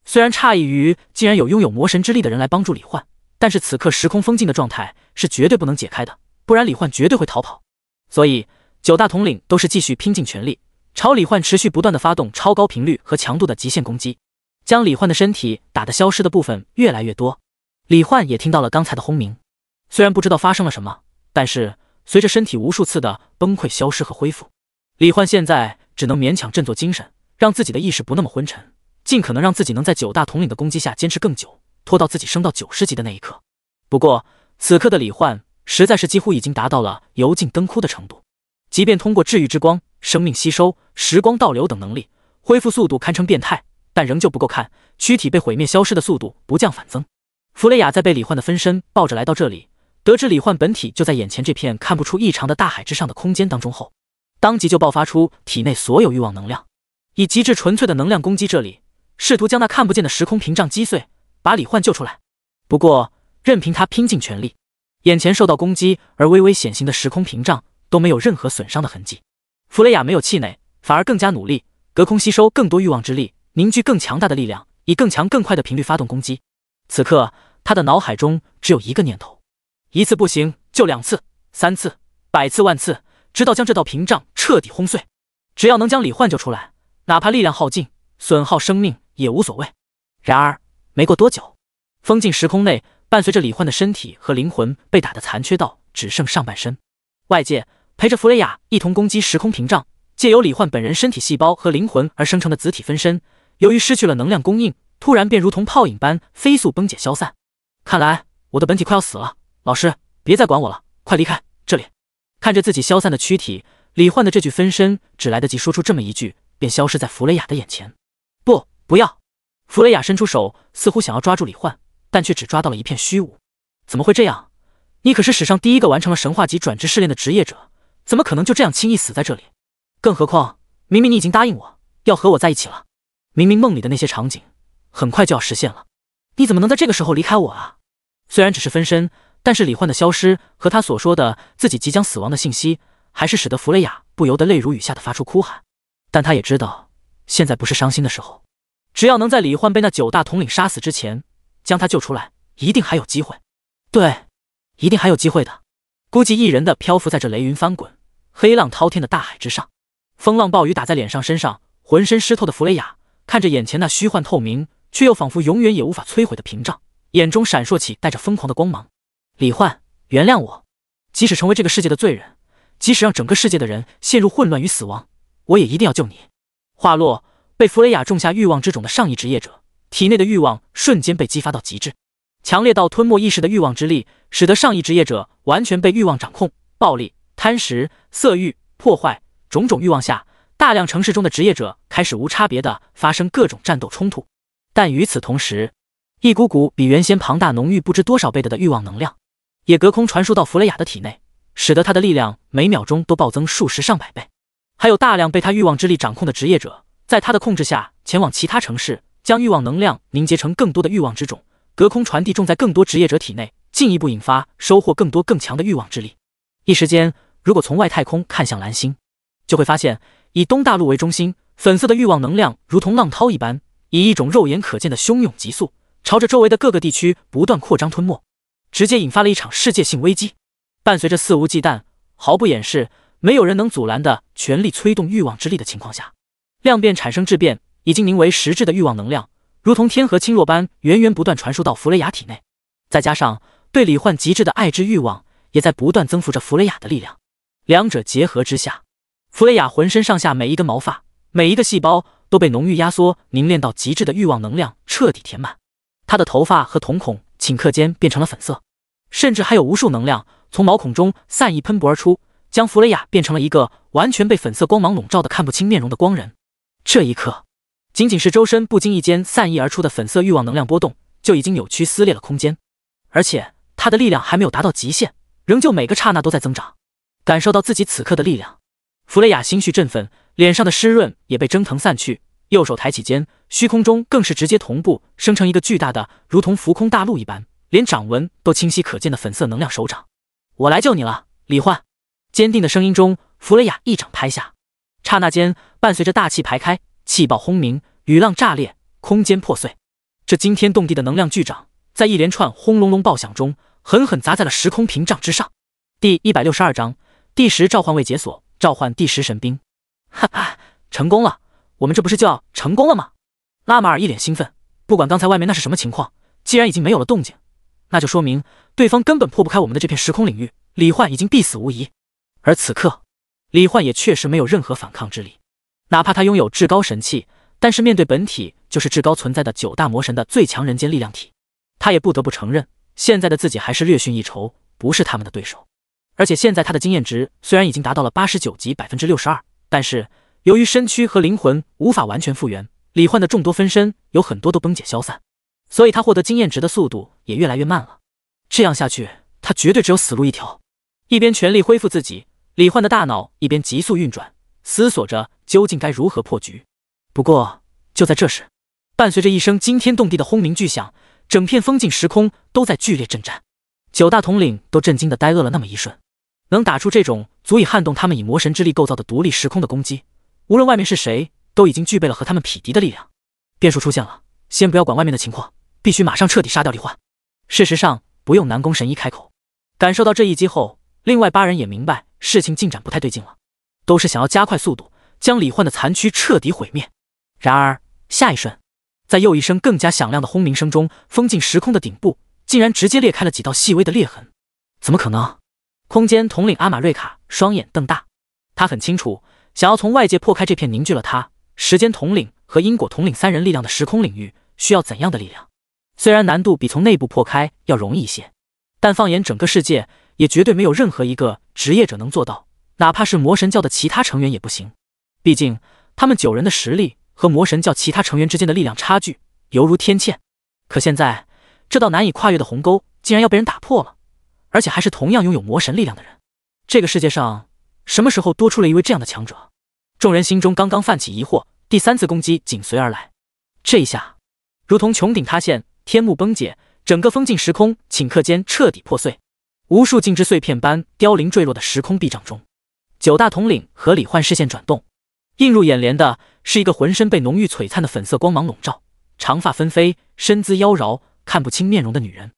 虽然诧异于竟然有拥有魔神之力的人来帮助李焕，但是此刻时空封禁的状态是绝对不能解开的，不然李焕绝对会逃跑。所以9大统领都是继续拼尽全力，朝李焕持续不断的发动超高频率和强度的极限攻击，将李焕的身体打得消失的部分越来越多。李焕也听到了刚才的轰鸣，虽然不知道发生了什么，但是随着身体无数次的崩溃消失和恢复，李焕现在只能勉强振作精神，让自己的意识不那么昏沉，尽可能让自己能在9大统领的攻击下坚持更久，拖到自己升到90级的那一刻。不过此刻的李焕实在是几乎已经达到了油尽灯枯的程度，即便通过治愈之光、生命吸收、时光倒流等能力，恢复速度堪称变态，但仍旧不够看，躯体被毁灭消失的速度不降反增。弗雷雅在被李焕的分身抱着来到这里，得知李焕本体就在眼前这片看不出异常的大海之上的空间当中后，当即就爆发出体内所有欲望能量，以极致纯粹的能量攻击这里，试图将那看不见的时空屏障击碎，把李焕救出来。不过任凭他拼尽全力，眼前受到攻击而微微显形的时空屏障都没有任何损伤的痕迹。弗雷雅没有气馁，反而更加努力，隔空吸收更多欲望之力，凝聚更强大的力量，以更强更快的频率发动攻击。此刻他的脑海中只有一个念头，一次不行就2次、3次、100次、10000次，直到将这道屏障彻底轰碎。只要能将李焕救出来，哪怕力量耗尽，损耗生命也无所谓。然而没过多久，封禁时空内伴随着李焕的身体和灵魂被打得残缺到只剩上半身，外界陪着弗雷雅一同攻击时空屏障，借由李焕本人身体细胞和灵魂而生成的子体分身，由于失去了能量供应，突然便如同泡影般飞速崩解消散。看来我的本体快要死了，老师别再管我了，快离开这里。看着自己消散的躯体，李焕的这具分身只来得及说出这么一句，便消失在弗雷雅的眼前。不要！弗雷雅伸出手，似乎想要抓住李焕，但却只抓到了一片虚无。怎么会这样？你可是史上第一个完成了神话级转职试炼的职业者，怎么可能就这样轻易死在这里？更何况明明你已经答应我要和我在一起了，明明梦里的那些场景很快就要实现了，你怎么能在这个时候离开我啊？虽然只是分身，但是李焕的消失和他所说的自己即将死亡的信息，还是使得弗雷雅不由得泪如雨下的发出哭喊。但他也知道现在不是伤心的时候，只要能在李焕被那9大统领杀死之前将他救出来，一定还有机会。对，一定还有机会的。孤寂一人的漂浮在这雷云翻滚、黑浪滔天的大海之上，风浪暴雨打在脸上身上，浑身湿透的弗雷雅看着眼前那虚幻透明却又仿佛永远也无法摧毁的屏障，眼中闪烁起带着疯狂的光芒。李焕，原谅我，即使成为这个世界的罪人，即使让整个世界的人陷入混乱与死亡，我也一定要救你。话落，被弗雷雅种下欲望之种的上亿职业者，体内的欲望瞬间被激发到极致，强烈到吞没意识的欲望之力，使得上亿职业者完全被欲望掌控。暴力、贪食、色欲、破坏，种种欲望下，大量城市中的职业者开始无差别地发生各种战斗冲突。但与此同时，一股股比原先庞大浓郁不知多少倍的欲望能量，也隔空传输到弗雷雅的体内，使得他的力量每秒钟都暴增数十上百倍。还有大量被他欲望之力掌控的职业者，在他的控制下前往其他城市，将欲望能量凝结成更多的欲望之种，隔空传递种在更多职业者体内，进一步引发收获更多更强的欲望之力。一时间，如果从外太空看向蓝星，就会发现以东大陆为中心，粉色的欲望能量如同浪涛一般，以一种肉眼可见的汹涌急速，朝着周围的各个地区不断扩张吞没，直接引发了一场世界性危机。伴随着肆无忌惮、毫不掩饰、没有人能阻拦的全力催动欲望之力的情况下，量变产生质变，已经凝为实质的欲望能量，如同天河倾落般源源不断传输到弗雷雅体内。再加上对李焕极致的爱之欲望，也在不断增幅着弗雷雅的力量。两者结合之下，弗雷雅浑身上下每一根毛发、每一个细胞都被浓郁压缩、凝练到极致的欲望能量彻底填满。她的头发和瞳孔顷刻间变成了粉色，甚至还有无数能量从毛孔中散溢喷薄而出，将弗雷雅变成了一个完全被粉色光芒笼罩的看不清面容的光人。这一刻，仅仅是周身不经意间散溢而出的粉色欲望能量波动，就已经扭曲撕裂了空间，而且他的力量还没有达到极限，仍旧每个刹那都在增长。感受到自己此刻的力量，弗雷雅心绪振奋，脸上的湿润也被蒸腾散去，右手抬起间，虚空中更是直接同步生成一个巨大的如同浮空大陆一般，连掌纹都清晰可见的粉色能量手掌。我来救你了，李焕！坚定的声音中，弗雷雅一掌拍下，刹那间伴随着大气排开，气爆轰鸣，雨浪炸裂，空间破碎。这惊天动地的能量巨掌，在一连串轰隆隆爆响中，狠狠砸在了时空屏障之上。第162章，第10召唤位解锁，召唤第10神兵。哈哈，成功了！我们这不是就要成功了吗？拉马尔一脸兴奋，不管刚才外面那是什么情况，既然已经没有了动静，那就说明对方根本破不开我们的这片时空领域，李焕已经必死无疑。而此刻，李焕也确实没有任何反抗之力，哪怕他拥有至高神器，但是面对本体就是至高存在的9大魔神的最强人间力量体，他也不得不承认，现在的自己还是略逊一筹，不是他们的对手。而且现在他的经验值虽然已经达到了89级62%，但是由于身躯和灵魂无法完全复原，李焕的众多分身有很多都崩解消散，所以他获得经验值的速度也越来越慢了。这样下去，他绝对只有死路一条。一边全力恢复自己，李焕的大脑一边急速运转，思索着究竟该如何破局。不过就在这时，伴随着一声惊天动地的轰鸣巨响，整片风境时空都在剧烈震颤，9大统领都震惊的呆愕了那么一瞬。能打出这种足以撼动他们以魔神之力构造的独立时空的攻击，无论外面是谁，都已经具备了和他们匹敌的力量。变数出现了，先不要管外面的情况，必须马上彻底杀掉李焕。事实上，不用南宫神医开口，感受到这一击后，另外8人也明白事情进展不太对劲了，都是想要加快速度，将李焕的残躯彻底毁灭。然而下一瞬，在又一声更加响亮的轰鸣声中，风境时空的顶部竟然直接裂开了几道细微的裂痕。怎么可能？空间统领阿玛瑞卡双眼瞪大，他很清楚，想要从外界破开这片凝聚了他、时间统领和因果统领3人力量的时空领域需要怎样的力量。虽然难度比从内部破开要容易一些，但放眼整个世界，也绝对没有任何一个职业者能做到，哪怕是魔神教的其他成员也不行。毕竟他们9人的实力和魔神教其他成员之间的力量差距犹如天堑。可现在这道难以跨越的鸿沟竟然要被人打破了，而且还是同样拥有魔神力量的人。这个世界上什么时候多出了一位这样的强者？众人心中刚刚泛起疑惑，第3次攻击紧随而来。这一下如同穹顶塌陷，天幕崩解，整个风境时空顷刻间彻底破碎，无数静止碎片般凋零坠落的时空壁障中，9大统领和李焕视线转动，映入眼帘的是一个浑身被浓郁璀璨的粉色光芒笼罩，长发纷飞，身姿妖娆，看不清面容的女人。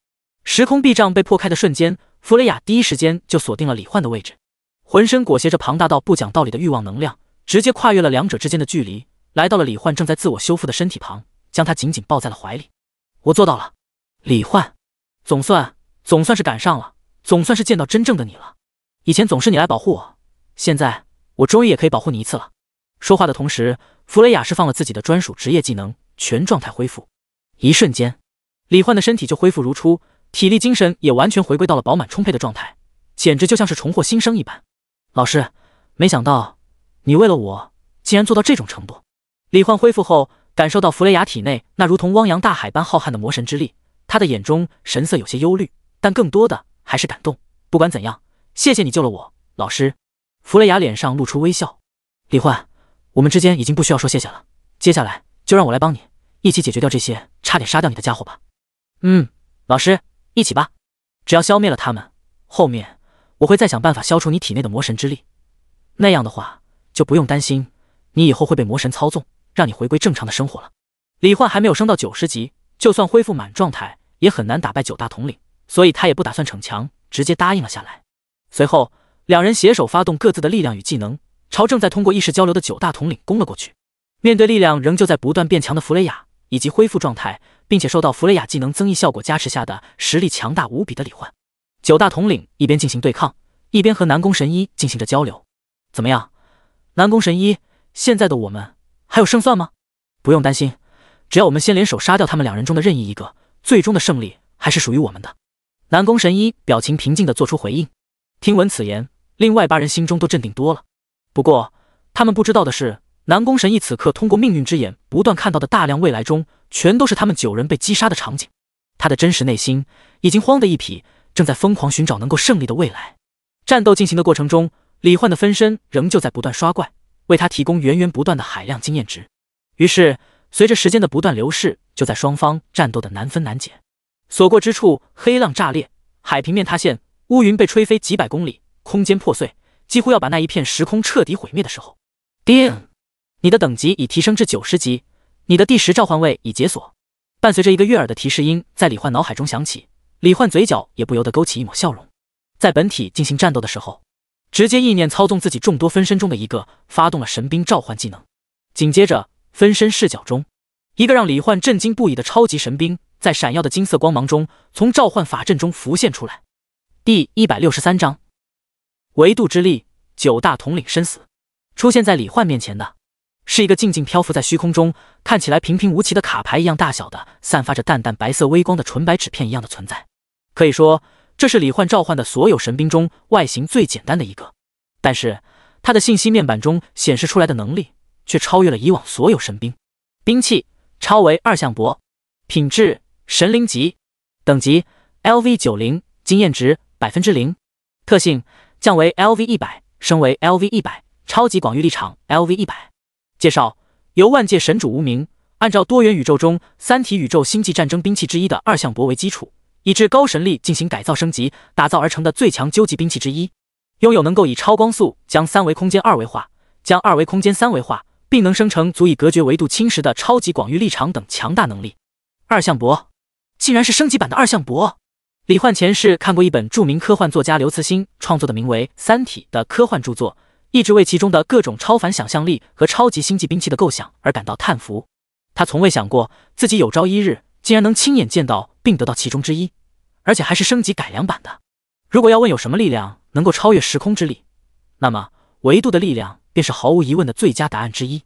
时空壁障被破开的瞬间，弗雷雅第一时间就锁定了李焕的位置，浑身裹挟着庞大到不讲道理的欲望能量，直接跨越了两者之间的距离，来到了李焕正在自我修复的身体旁，将他紧紧抱在了怀里。我做到了，李焕，总算是赶上了，总算是见到真正的你了。以前总是你来保护我，现在我终于也可以保护你一次了。说话的同时，弗雷雅释放了自己的专属职业技能，全状态恢复。一瞬间，李焕的身体就恢复如初，体力精神也完全回归到了饱满充沛的状态，简直就像是重获新生一般。老师，没想到你为了我竟然做到这种程度。李焕恢复后，感受到弗雷雅体内那如同汪洋大海般浩瀚的魔神之力，他的眼中神色有些忧虑，但更多的还是感动。不管怎样，谢谢你救了我，老师。弗雷雅脸上露出微笑。李焕，我们之间已经不需要说谢谢了，接下来就让我来帮你一起解决掉这些差点杀掉你的家伙吧。老师，一起吧。只要消灭了他们，后面我会再想办法消除你体内的魔神之力，那样的话就不用担心你以后会被魔神操纵，让你回归正常的生活了。李焕还没有升到90级，就算恢复满状态也很难打败9大统领，所以他也不打算逞强，直接答应了下来。随后两人携手发动各自的力量与技能，朝正在通过意识交流的9大统领攻了过去。面对力量仍旧在不断变强的弗雷雅，以及恢复状态并且受到弗雷雅技能增益效果加持下的实力强大无比的李焕，9大统领一边进行对抗，一边和南宫神医进行着交流。怎么样，南宫神医，现在的我们还有胜算吗？不用担心，只要我们先联手杀掉他们2人中的任意一个，最终的胜利还是属于我们的。南宫神医表情平静地做出回应。听闻此言，另外8人心中都镇定多了。不过他们不知道的是，南宫神医此刻通过命运之眼不断看到的大量未来中，全都是他们9人被击杀的场景。他的真实内心已经慌得一匹，正在疯狂寻找能够胜利的未来。战斗进行的过程中，李焕的分身仍旧在不断刷怪，为他提供源源不断的海量经验值。于是随着时间的不断流逝，就在双方战斗的难分难解。所过之处，黑浪炸裂，海平面塌陷，乌云被吹飞几百公里，空间破碎，几乎要把那一片时空彻底毁灭的时候，叮！你的等级已提升至90级，你的第10召唤位已解锁。伴随着一个悦耳的提示音在李焕脑海中响起，李焕嘴角也不由得勾起一抹笑容。在本体进行战斗的时候，直接意念操纵自己众多分身中的一个，发动了神兵召唤技能。紧接着，分身视角中，一个让李焕震惊不已的超级神兵在闪耀的金色光芒中从召唤法阵中浮现出来。第163章，维度之力，9大统领生死。出现在李焕面前的是一个静静漂浮在虚空中，看起来平平无奇的卡牌一样大小的，散发着淡淡白色微光的纯白纸片一样的存在。可以说，这是李焕召唤的所有神兵中外形最简单的一个，但是他的信息面板中显示出来的能力却超越了以往所有神兵。兵器超为2项帛，品质神灵级，等级 LV90， 经验值 0%， 特性降为 LV100， 升为 LV100， 超级广域力场 LV100。介绍：由万界神主无名按照多元宇宙中3体宇宙星际战争兵器之一的2项帛为基础，以至高神力进行改造升级，打造而成的最强究极兵器之一。拥有能够以超光速将3维空间2维化，将2维空间3维化，并能生成足以隔绝维度侵蚀的超级广域力场等强大能力。2项帛竟然是升级版的2项帛！李焕前世看过一本著名科幻作家刘慈欣创作的名为《三体》的科幻著作，一直为其中的各种超凡想象力和超级星际兵器的构想而感到叹服。他从未想过自己有朝一日竟然能亲眼见到并得到其中之一，而且还是升级改良版的。如果要问有什么力量能够超越时空之力，那么维度的力量便是毫无疑问的最佳答案之一。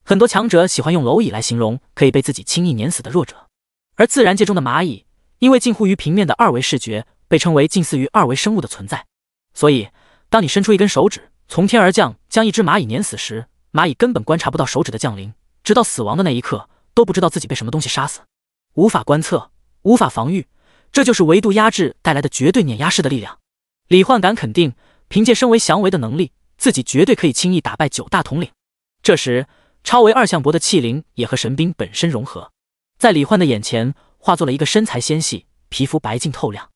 很多强者喜欢用蝼蚁来形容可以被自己轻易碾死的弱者，而自然界中的蚂蚁因为近乎于平面的2维视觉，被称为近似于2维生物的存在。所以当你伸出一根手指从天而降将一只蚂蚁碾死时，蚂蚁根本观察不到手指的降临，直到死亡的那一刻都不知道自己被什么东西杀死。无法观测，无法防御，这就是维度压制带来的绝对碾压式的力量。李焕敢肯定，凭借身为降维的能力，自己绝对可以轻易打败9大统领。这时超为2项帛的气灵也和神兵本身融合，在李焕的眼前化作了一个身材纤细，皮肤白净透亮，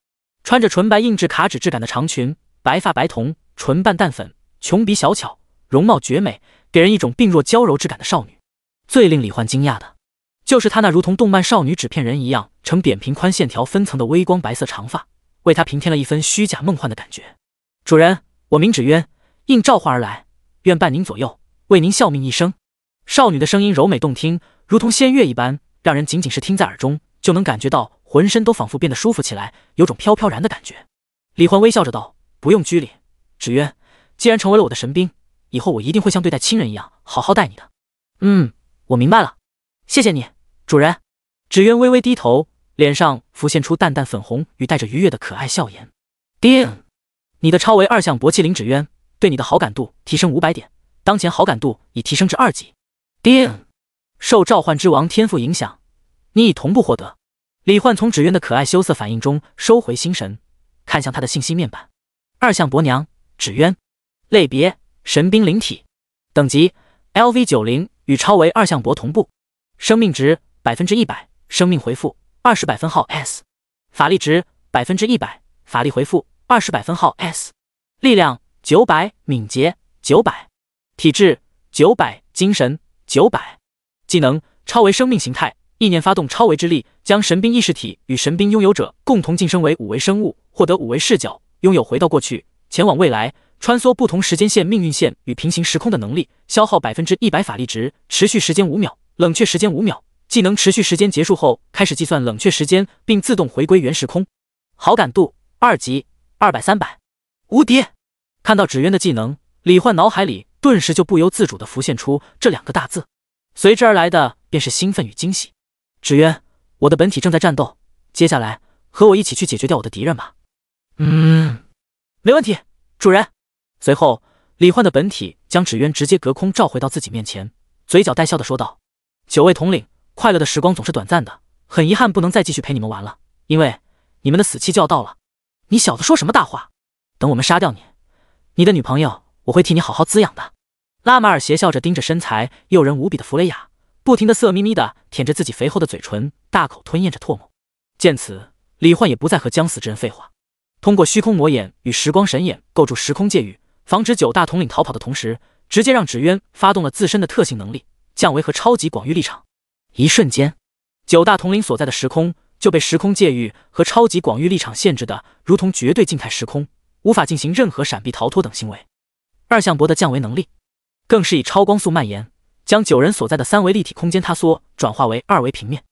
穿着纯白硬质卡纸质感的长裙，白发白瞳，唇瓣淡粉，琼鼻小巧，容貌绝美，给人一种病弱娇柔之感的少女。最令李焕惊讶的就是她那如同动漫少女纸片人一样呈扁平宽线条分层的微光白色长发，为她平添了一分虚假梦幻的感觉。主人，我名芷渊，应召唤而来，愿伴您左右，为您效命一生。少女的声音柔美动听，如同仙乐一般，让人仅仅是听在耳中就能感觉到浑身都仿佛变得舒服起来，有种飘飘然的感觉。李焕微笑着道：不用拘礼，芷渊，既然成为了我的神兵，以后我一定会像对待亲人一样好好待你的。我明白了，谢谢你，主人。纸鸢微微低头，脸上浮现出淡淡粉红与带着愉悦的可爱笑颜。叮，你的超为2项搏器灵纸鸢对你的好感度提升500点，当前好感度已提升至2级。叮，受召唤之王天赋影响，你已同步获得。李焕从纸鸢的可爱羞涩反应中收回心神，看向他的信息面板。2项伯娘纸鸢，类别神兵灵体，等级 LV90，与超为2项伯同步，生命值 100%， 生命回复20百分号 S， 法力值 100%， 法力回复20百分号 S， 力量900，敏捷900，体质900，精神900，技能超为生命形态，意念发动超为之力，将神兵意识体与神兵拥有者共同晋升为5维生物，获得5维视角，拥有回到过去、前往未来、穿梭不同时间线、命运线与平行时空的能力，消耗 100% 法力值，持续时间5秒，冷却时间5秒。技能持续时间结束后开始计算冷却时间，并自动回归原时空。好感度2级，200、300，无敌！看到纸鸢的技能，李焕脑海里顿时就不由自主地浮现出这2个大字，随之而来的便是兴奋与惊喜。纸鸢，我的本体正在战斗，接下来和我一起去解决掉我的敌人吧。没问题，主人。随后，李焕的本体将纸鸢直接隔空召回到自己面前，嘴角带笑地说道：“9位统领，快乐的时光总是短暂的，很遗憾不能再继续陪你们玩了，因为你们的死期就要到了。你小子说什么大话？等我们杀掉你，你的女朋友我会替你好好滋养的。”拉马尔邪笑着盯着身材诱人无比的弗雷雅，不停地色眯眯地舔着自己肥厚的嘴唇，大口吞咽着唾沫。见此，李焕也不再和将死之人废话，通过虚空魔眼与时光神眼构筑时空界域，防止9大统领逃跑的同时，直接让纸鸢发动了自身的特性能力降维和超级广域力场。一瞬间，9大统领所在的时空就被时空界域和超级广域力场限制的如同绝对静态时空，无法进行任何闪避、逃脱等行为。2项博的降维能力更是以超光速蔓延，将9人所在的3维立体空间塌缩转化为2维平面，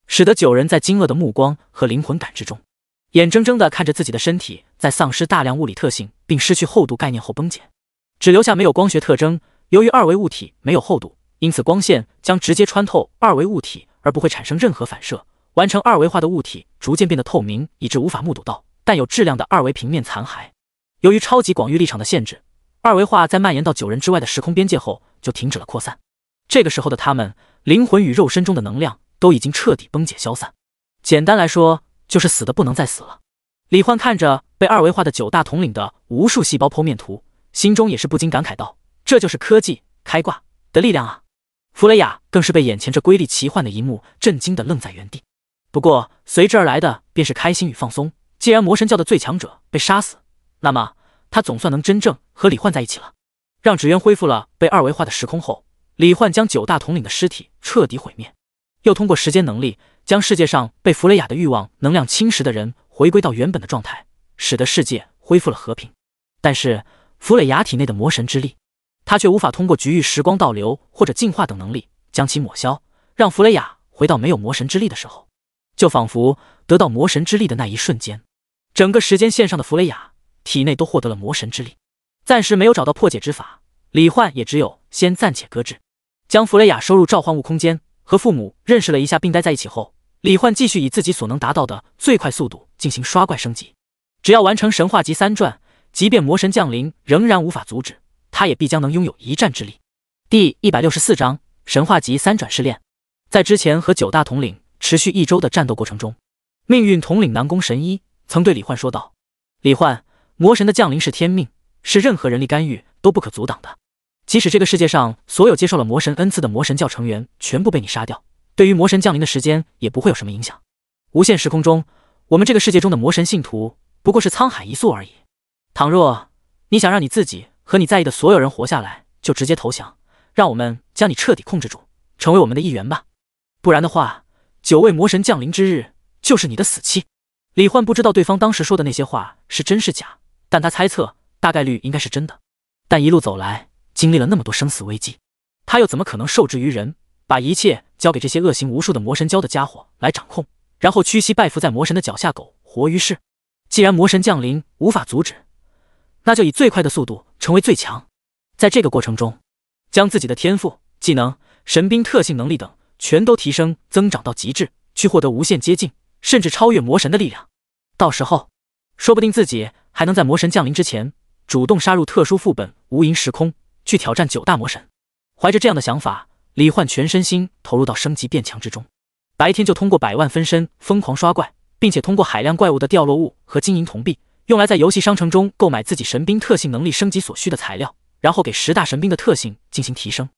使得9人在惊愕的目光和灵魂感知中，眼睁睁地看着自己的身体在丧失大量物理特性并失去厚度概念后崩解，只留下没有光学特征。由于2维物体没有厚度，因此光线将直接穿透2维物体而不会产生任何反射，完成2维化的物体逐渐变得透明，以致无法目睹到但有质量的2维平面残骸。由于超级广域力场的限制，2维化在蔓延到9人之外的时空边界后就停止了扩散。这个时候的他们，灵魂与肉身中的能量都已经彻底崩解消散，简单来说就是死的不能再死了。李焕看着被2维化的9大统领的无数细胞剖面图，心中也是不禁感慨道：这就是科技开挂的力量啊！弗雷雅更是被眼前这瑰丽奇幻的一幕震惊的愣在原地，不过随之而来的便是开心与放松。既然魔神教的最强者被杀死，那么他总算能真正和李焕在一起了。让纸鸢恢复了被2维化的时空后，李焕将9大统领的尸体彻底毁灭，又通过时间能力将世界上被弗雷雅的欲望能量侵蚀的人回归到原本的状态，使得世界恢复了和平。但是弗雷雅体内的魔神之力，他却无法通过局域时光倒流或者净化等能力将其抹消，让弗雷雅回到没有魔神之力的时候，就仿佛得到魔神之力的那一瞬间，整个时间线上的弗雷雅体内都获得了魔神之力。暂时没有找到破解之法，李焕也只有先暂且搁置，将弗雷雅收入召唤物空间，和父母认识了一下并待在一起后，李焕继续以自己所能达到的最快速度进行刷怪升级。只要完成神话级3传，即便魔神降临仍然无法阻止，他也必将能拥有一战之力。第164章神话级3转试炼。在之前和9大统领持续1周的战斗过程中，命运统领南宫神一曾对李焕说道：李焕，魔神的降临是天命，是任何人力干预都不可阻挡的。即使这个世界上所有接受了魔神恩赐的魔神教成员全部被你杀掉，对于魔神降临的时间也不会有什么影响。无限时空中，我们这个世界中的魔神信徒不过是沧海一粟而已。倘若你想让你自己和你在意的所有人活下来，就直接投降，让我们将你彻底控制住，成为我们的一员吧。不然的话，9位魔神降临之日就是你的死期。李焕不知道对方当时说的那些话是真是假，但他猜测大概率应该是真的。但一路走来，经历了那么多生死危机，他又怎么可能受制于人，把一切交给这些恶行无数的魔神教的家伙来掌控，然后屈膝拜伏在魔神的脚下苟活于世？既然魔神降临无法阻止，那就以最快的速度成为最强。在这个过程中，将自己的天赋、技能、神兵特性能力等全都提升增长到极致，去获得无限接近甚至超越魔神的力量。到时候，说不定自己还能在魔神降临之前，主动杀入特殊副本无垠时空，去挑战9大魔神。怀着这样的想法，李焕全身心投入到升级变强之中。白天就通过100万分身疯狂刷怪，并且通过海量怪物的掉落物和金银铜币，用来在游戏商城中购买自己神兵特性能力升级所需的材料，然后给10大神兵的特性进行提升。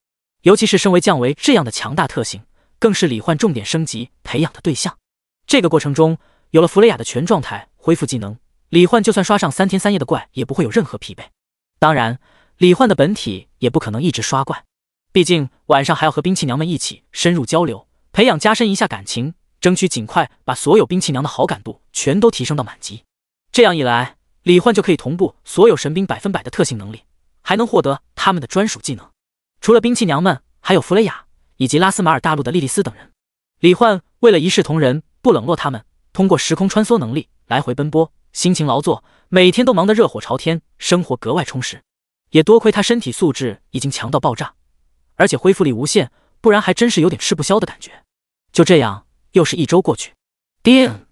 尤其是身为降维这样的强大特性，更是李焕重点升级培养的对象。这个过程中，有了弗雷雅的全状态恢复技能，李焕就算刷上3天3夜的怪，也不会有任何疲惫。当然，李焕的本体也不可能一直刷怪，毕竟晚上还要和兵器娘们一起深入交流，培养加深一下感情，争取尽快把所有兵器娘的好感度全都提升到满级。这样一来，李焕就可以同步所有神兵100%的特性能力，还能获得他们的专属技能。除了兵器娘们，还有弗雷雅以及拉斯马尔大陆的莉莉丝等人。李焕为了一视同仁，不冷落他们，通过时空穿梭能力来回奔波，辛勤劳作，每天都忙得热火朝天，生活格外充实。也多亏他身体素质已经强到爆炸，而且恢复力无限，不然还真是有点吃不消的感觉。就这样，又是1周过去。叮，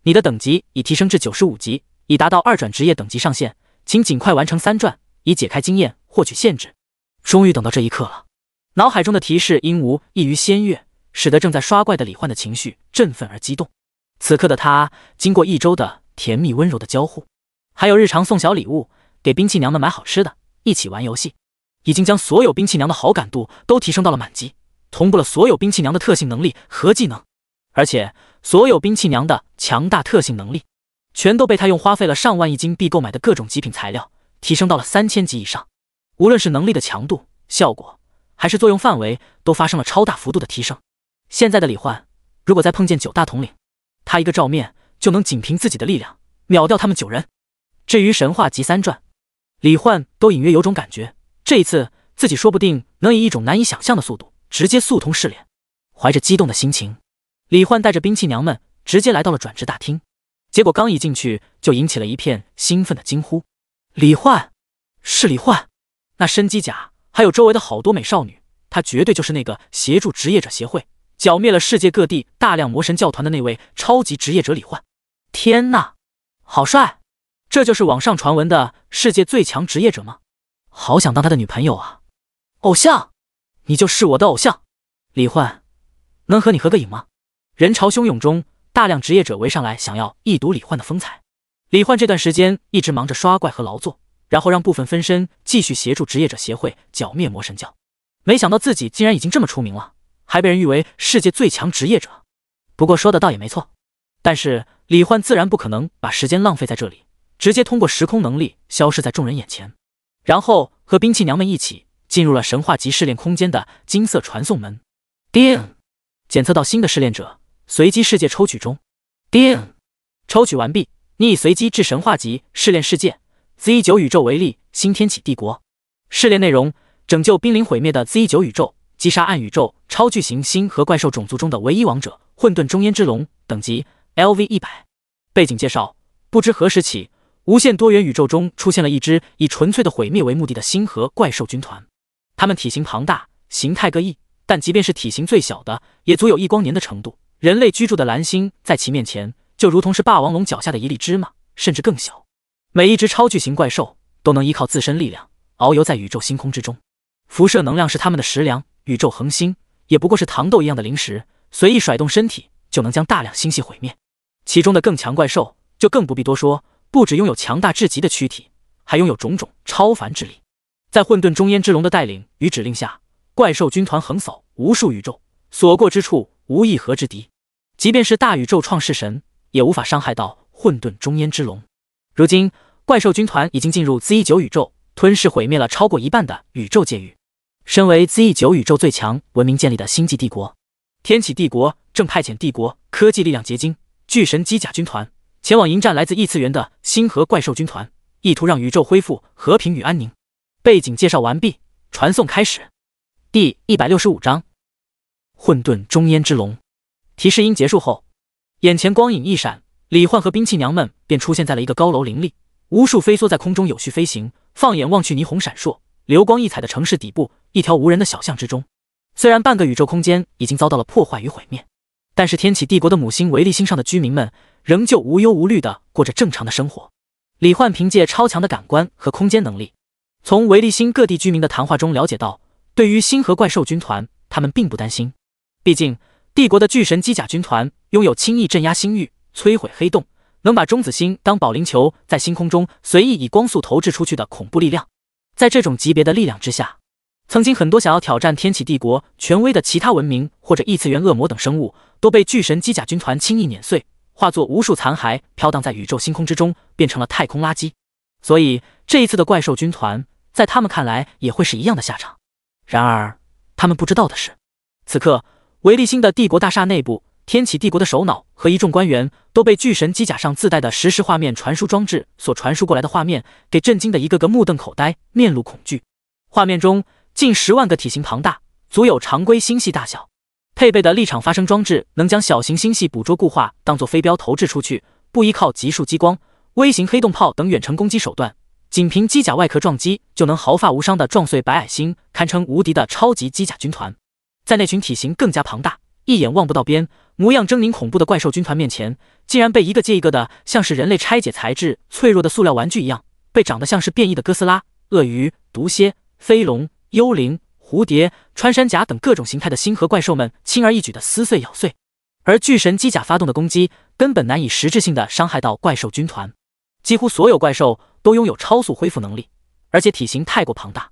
你的等级已提升至95级，已达到2转职业等级上限，请尽快完成3转，以解开经验，获取限制。终于等到这一刻了，脑海中的提示音无异于仙乐，使得正在刷怪的李焕的情绪振奋而激动。此刻的他，经过1周的甜蜜温柔的交互，还有日常送小礼物，给兵器娘们买好吃的，一起玩游戏，已经将所有兵器娘的好感度都提升到了满级，同步了所有兵器娘的特性能力和技能，而且所有兵器娘的强大特性能力，全都被他用花费了上万亿金币购买的各种极品材料提升到了3000级以上。无论是能力的强度、效果，还是作用范围，都发生了超大幅度的提升。现在的李焕，如果再碰见9大统领，他一个照面就能仅凭自己的力量秒掉他们9人。至于神话级3转，李焕都隐约有种感觉，这一次自己说不定能以一种难以想象的速度直接速通试炼。怀着激动的心情，李焕带着兵器娘们直接来到了转职大厅。结果刚一进去，就引起了一片兴奋的惊呼：李焕，是李焕！那身机甲还有周围的好多美少女，他绝对就是那个协助职业者协会剿灭了世界各地大量魔神教团的那位超级职业者李焕。天哪，好帅！这就是网上传闻的世界最强职业者吗？好想当他的女朋友啊！偶像，你就是我的偶像！李焕，能和你合个影吗？人潮汹涌中，大量职业者围上来，想要一睹李焕的风采。李焕这段时间一直忙着刷怪和劳作，然后让部分分身继续协助职业者协会剿灭魔神教。没想到自己竟然已经这么出名了，还被人誉为世界最强职业者。不过说的倒也没错，但是李焕自然不可能把时间浪费在这里，直接通过时空能力消失在众人眼前，然后和兵器娘们一起进入了神话级试炼空间的金色传送门。叮，检测到新的试炼者，随机世界抽取中。叮，抽取完毕，你已随机至神话级试炼世界 Z9 宇宙为例，新天启帝国。试炼内容：拯救濒临毁灭的 Z9 宇宙，击杀暗宇宙超巨型星和怪兽种族中的唯一王者混沌中焉之龙，等级 LV100。背景介绍：不知何时起，无限多元宇宙中出现了一支以纯粹的毁灭为目的的星河怪兽军团。他们体型庞大，形态各异，但即便是体型最小的，也足有1光年的程度。人类居住的蓝星在其面前，就如同是霸王龙脚下的一粒芝麻，甚至更小。每一只超巨型怪兽都能依靠自身力量遨游在宇宙星空之中，辐射能量是他们的食粮，宇宙恒星也不过是糖豆一样的零食，随意甩动身体就能将大量星系毁灭。其中的更强怪兽就更不必多说，不只拥有强大至极的躯体，还拥有种种超凡之力。在混沌中焉之龙的带领与指令下，怪兽军团横扫无数宇宙，所过之处无一合之敌。即便是大宇宙创世神也无法伤害到混沌中焉之龙。如今怪兽军团已经进入 Z9 宇宙，吞噬毁灭了超过1半的宇宙界域。身为 Z9 宇宙最强文明建立的星际帝国，天启帝国正派遣帝国科技力量结晶巨神机甲军团前往迎战来自异次元的星河怪兽军团，意图让宇宙恢复和平与安宁。背景介绍完毕，传送开始。第165章混沌中焉之龙。提示音结束后，眼前光影一闪，李焕和兵器娘们便出现在了一个高楼林立，无数飞梭在空中有序飞行，放眼望去，霓虹闪烁，流光溢彩的城市底部，一条无人的小巷之中。虽然半个宇宙空间已经遭到了破坏与毁灭，但是天启帝国的母星维利星上的居民们仍旧无忧无虑地过着正常的生活。李焕凭借超强的感官和空间能力，从维利星各地居民的谈话中了解到，对于星河怪兽军团，他们并不担心。毕竟，帝国的巨神机甲军团拥有轻易镇压星域、摧毁黑洞，能把中子星当保龄球在星空中随意以光速投掷出去的恐怖力量。在这种级别的力量之下，曾经很多想要挑战天启帝国权威的其他文明或者异次元恶魔等生物，都被巨神机甲军团轻易碾碎，化作无数残骸飘荡在宇宙星空之中，变成了太空垃圾。所以这一次的怪兽军团在他们看来也会是一样的下场。然而他们不知道的是，此刻维利星的帝国大厦内部，天启帝国的首脑和一众官员都被巨神机甲上自带的实时画面传输装置所传输过来的画面给震惊的一个个目瞪口呆，面露恐惧。画面中近10万个体型庞大，足有常规星系大小，配备的立场发生装置能将小型星系捕捉固化，当作飞镖投掷出去，不依靠极速激光、微型黑洞炮等远程攻击手段，仅凭机甲外壳撞击就能毫发无伤地撞碎白矮星，堪称无敌的超级机甲军团。在那群体型更加庞大、一眼望不到边、模样狰狞恐怖的怪兽军团面前，竟然被一个接一个的像是人类拆解材质脆弱的塑料玩具一样，被长得像是变异的哥斯拉、鳄鱼、毒蝎、飞龙、幽灵、蝴蝶、穿山甲等各种形态的星河怪兽们轻而易举地撕碎咬碎。而巨神机甲发动的攻击根本难以实质性地伤害到怪兽军团，几乎所有怪兽都拥有超速恢复能力，而且体型太过庞大。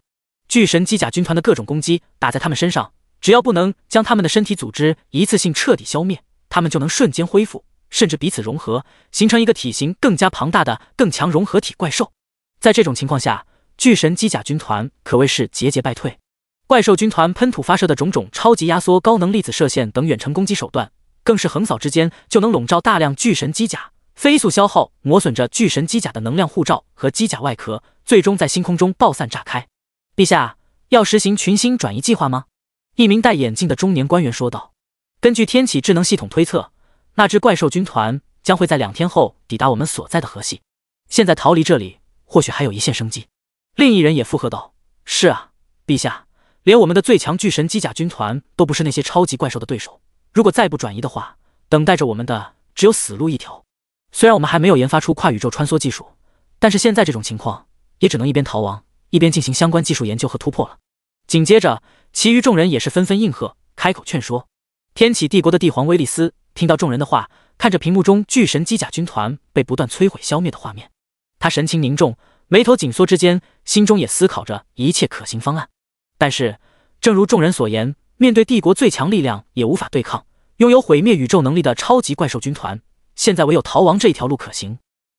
巨神机甲军团的各种攻击打在他们身上，只要不能将他们的身体组织一次性彻底消灭，他们就能瞬间恢复，甚至彼此融合，形成一个体型更加庞大的更强融合体怪兽。在这种情况下，巨神机甲军团可谓是节节败退。怪兽军团喷吐发射的种种超级压缩高能粒子射线等远程攻击手段，更是横扫之间就能笼罩大量巨神机甲，飞速消耗磨损着巨神机甲的能量护罩和机甲外壳，最终在星空中爆散炸开。陛下，要实行群星转移计划吗？一名戴眼镜的中年官员说道。根据天启智能系统推测，那支怪兽军团将会在2天后抵达我们所在的河系，现在逃离这里或许还有一线生机。另一人也附和道，是啊，陛下，连我们的最强巨神机甲军团都不是那些超级怪兽的对手，如果再不转移的话，等待着我们的只有死路一条。虽然我们还没有研发出跨宇宙穿梭技术，但是现在这种情况也只能一边逃亡一边进行相关技术研究和突破了。紧接着其余众人也是纷纷应和，开口劝说。天启帝国的帝皇威利斯听到众人的话，看着屏幕中巨神机甲军团被不断摧毁消灭的画面，他神情凝重，眉头紧缩之间，心中也思考着一切可行方案。但是正如众人所言，面对帝国最强力量也无法对抗，拥有毁灭宇宙能力的超级怪兽军团，现在唯有逃亡这一条路可行。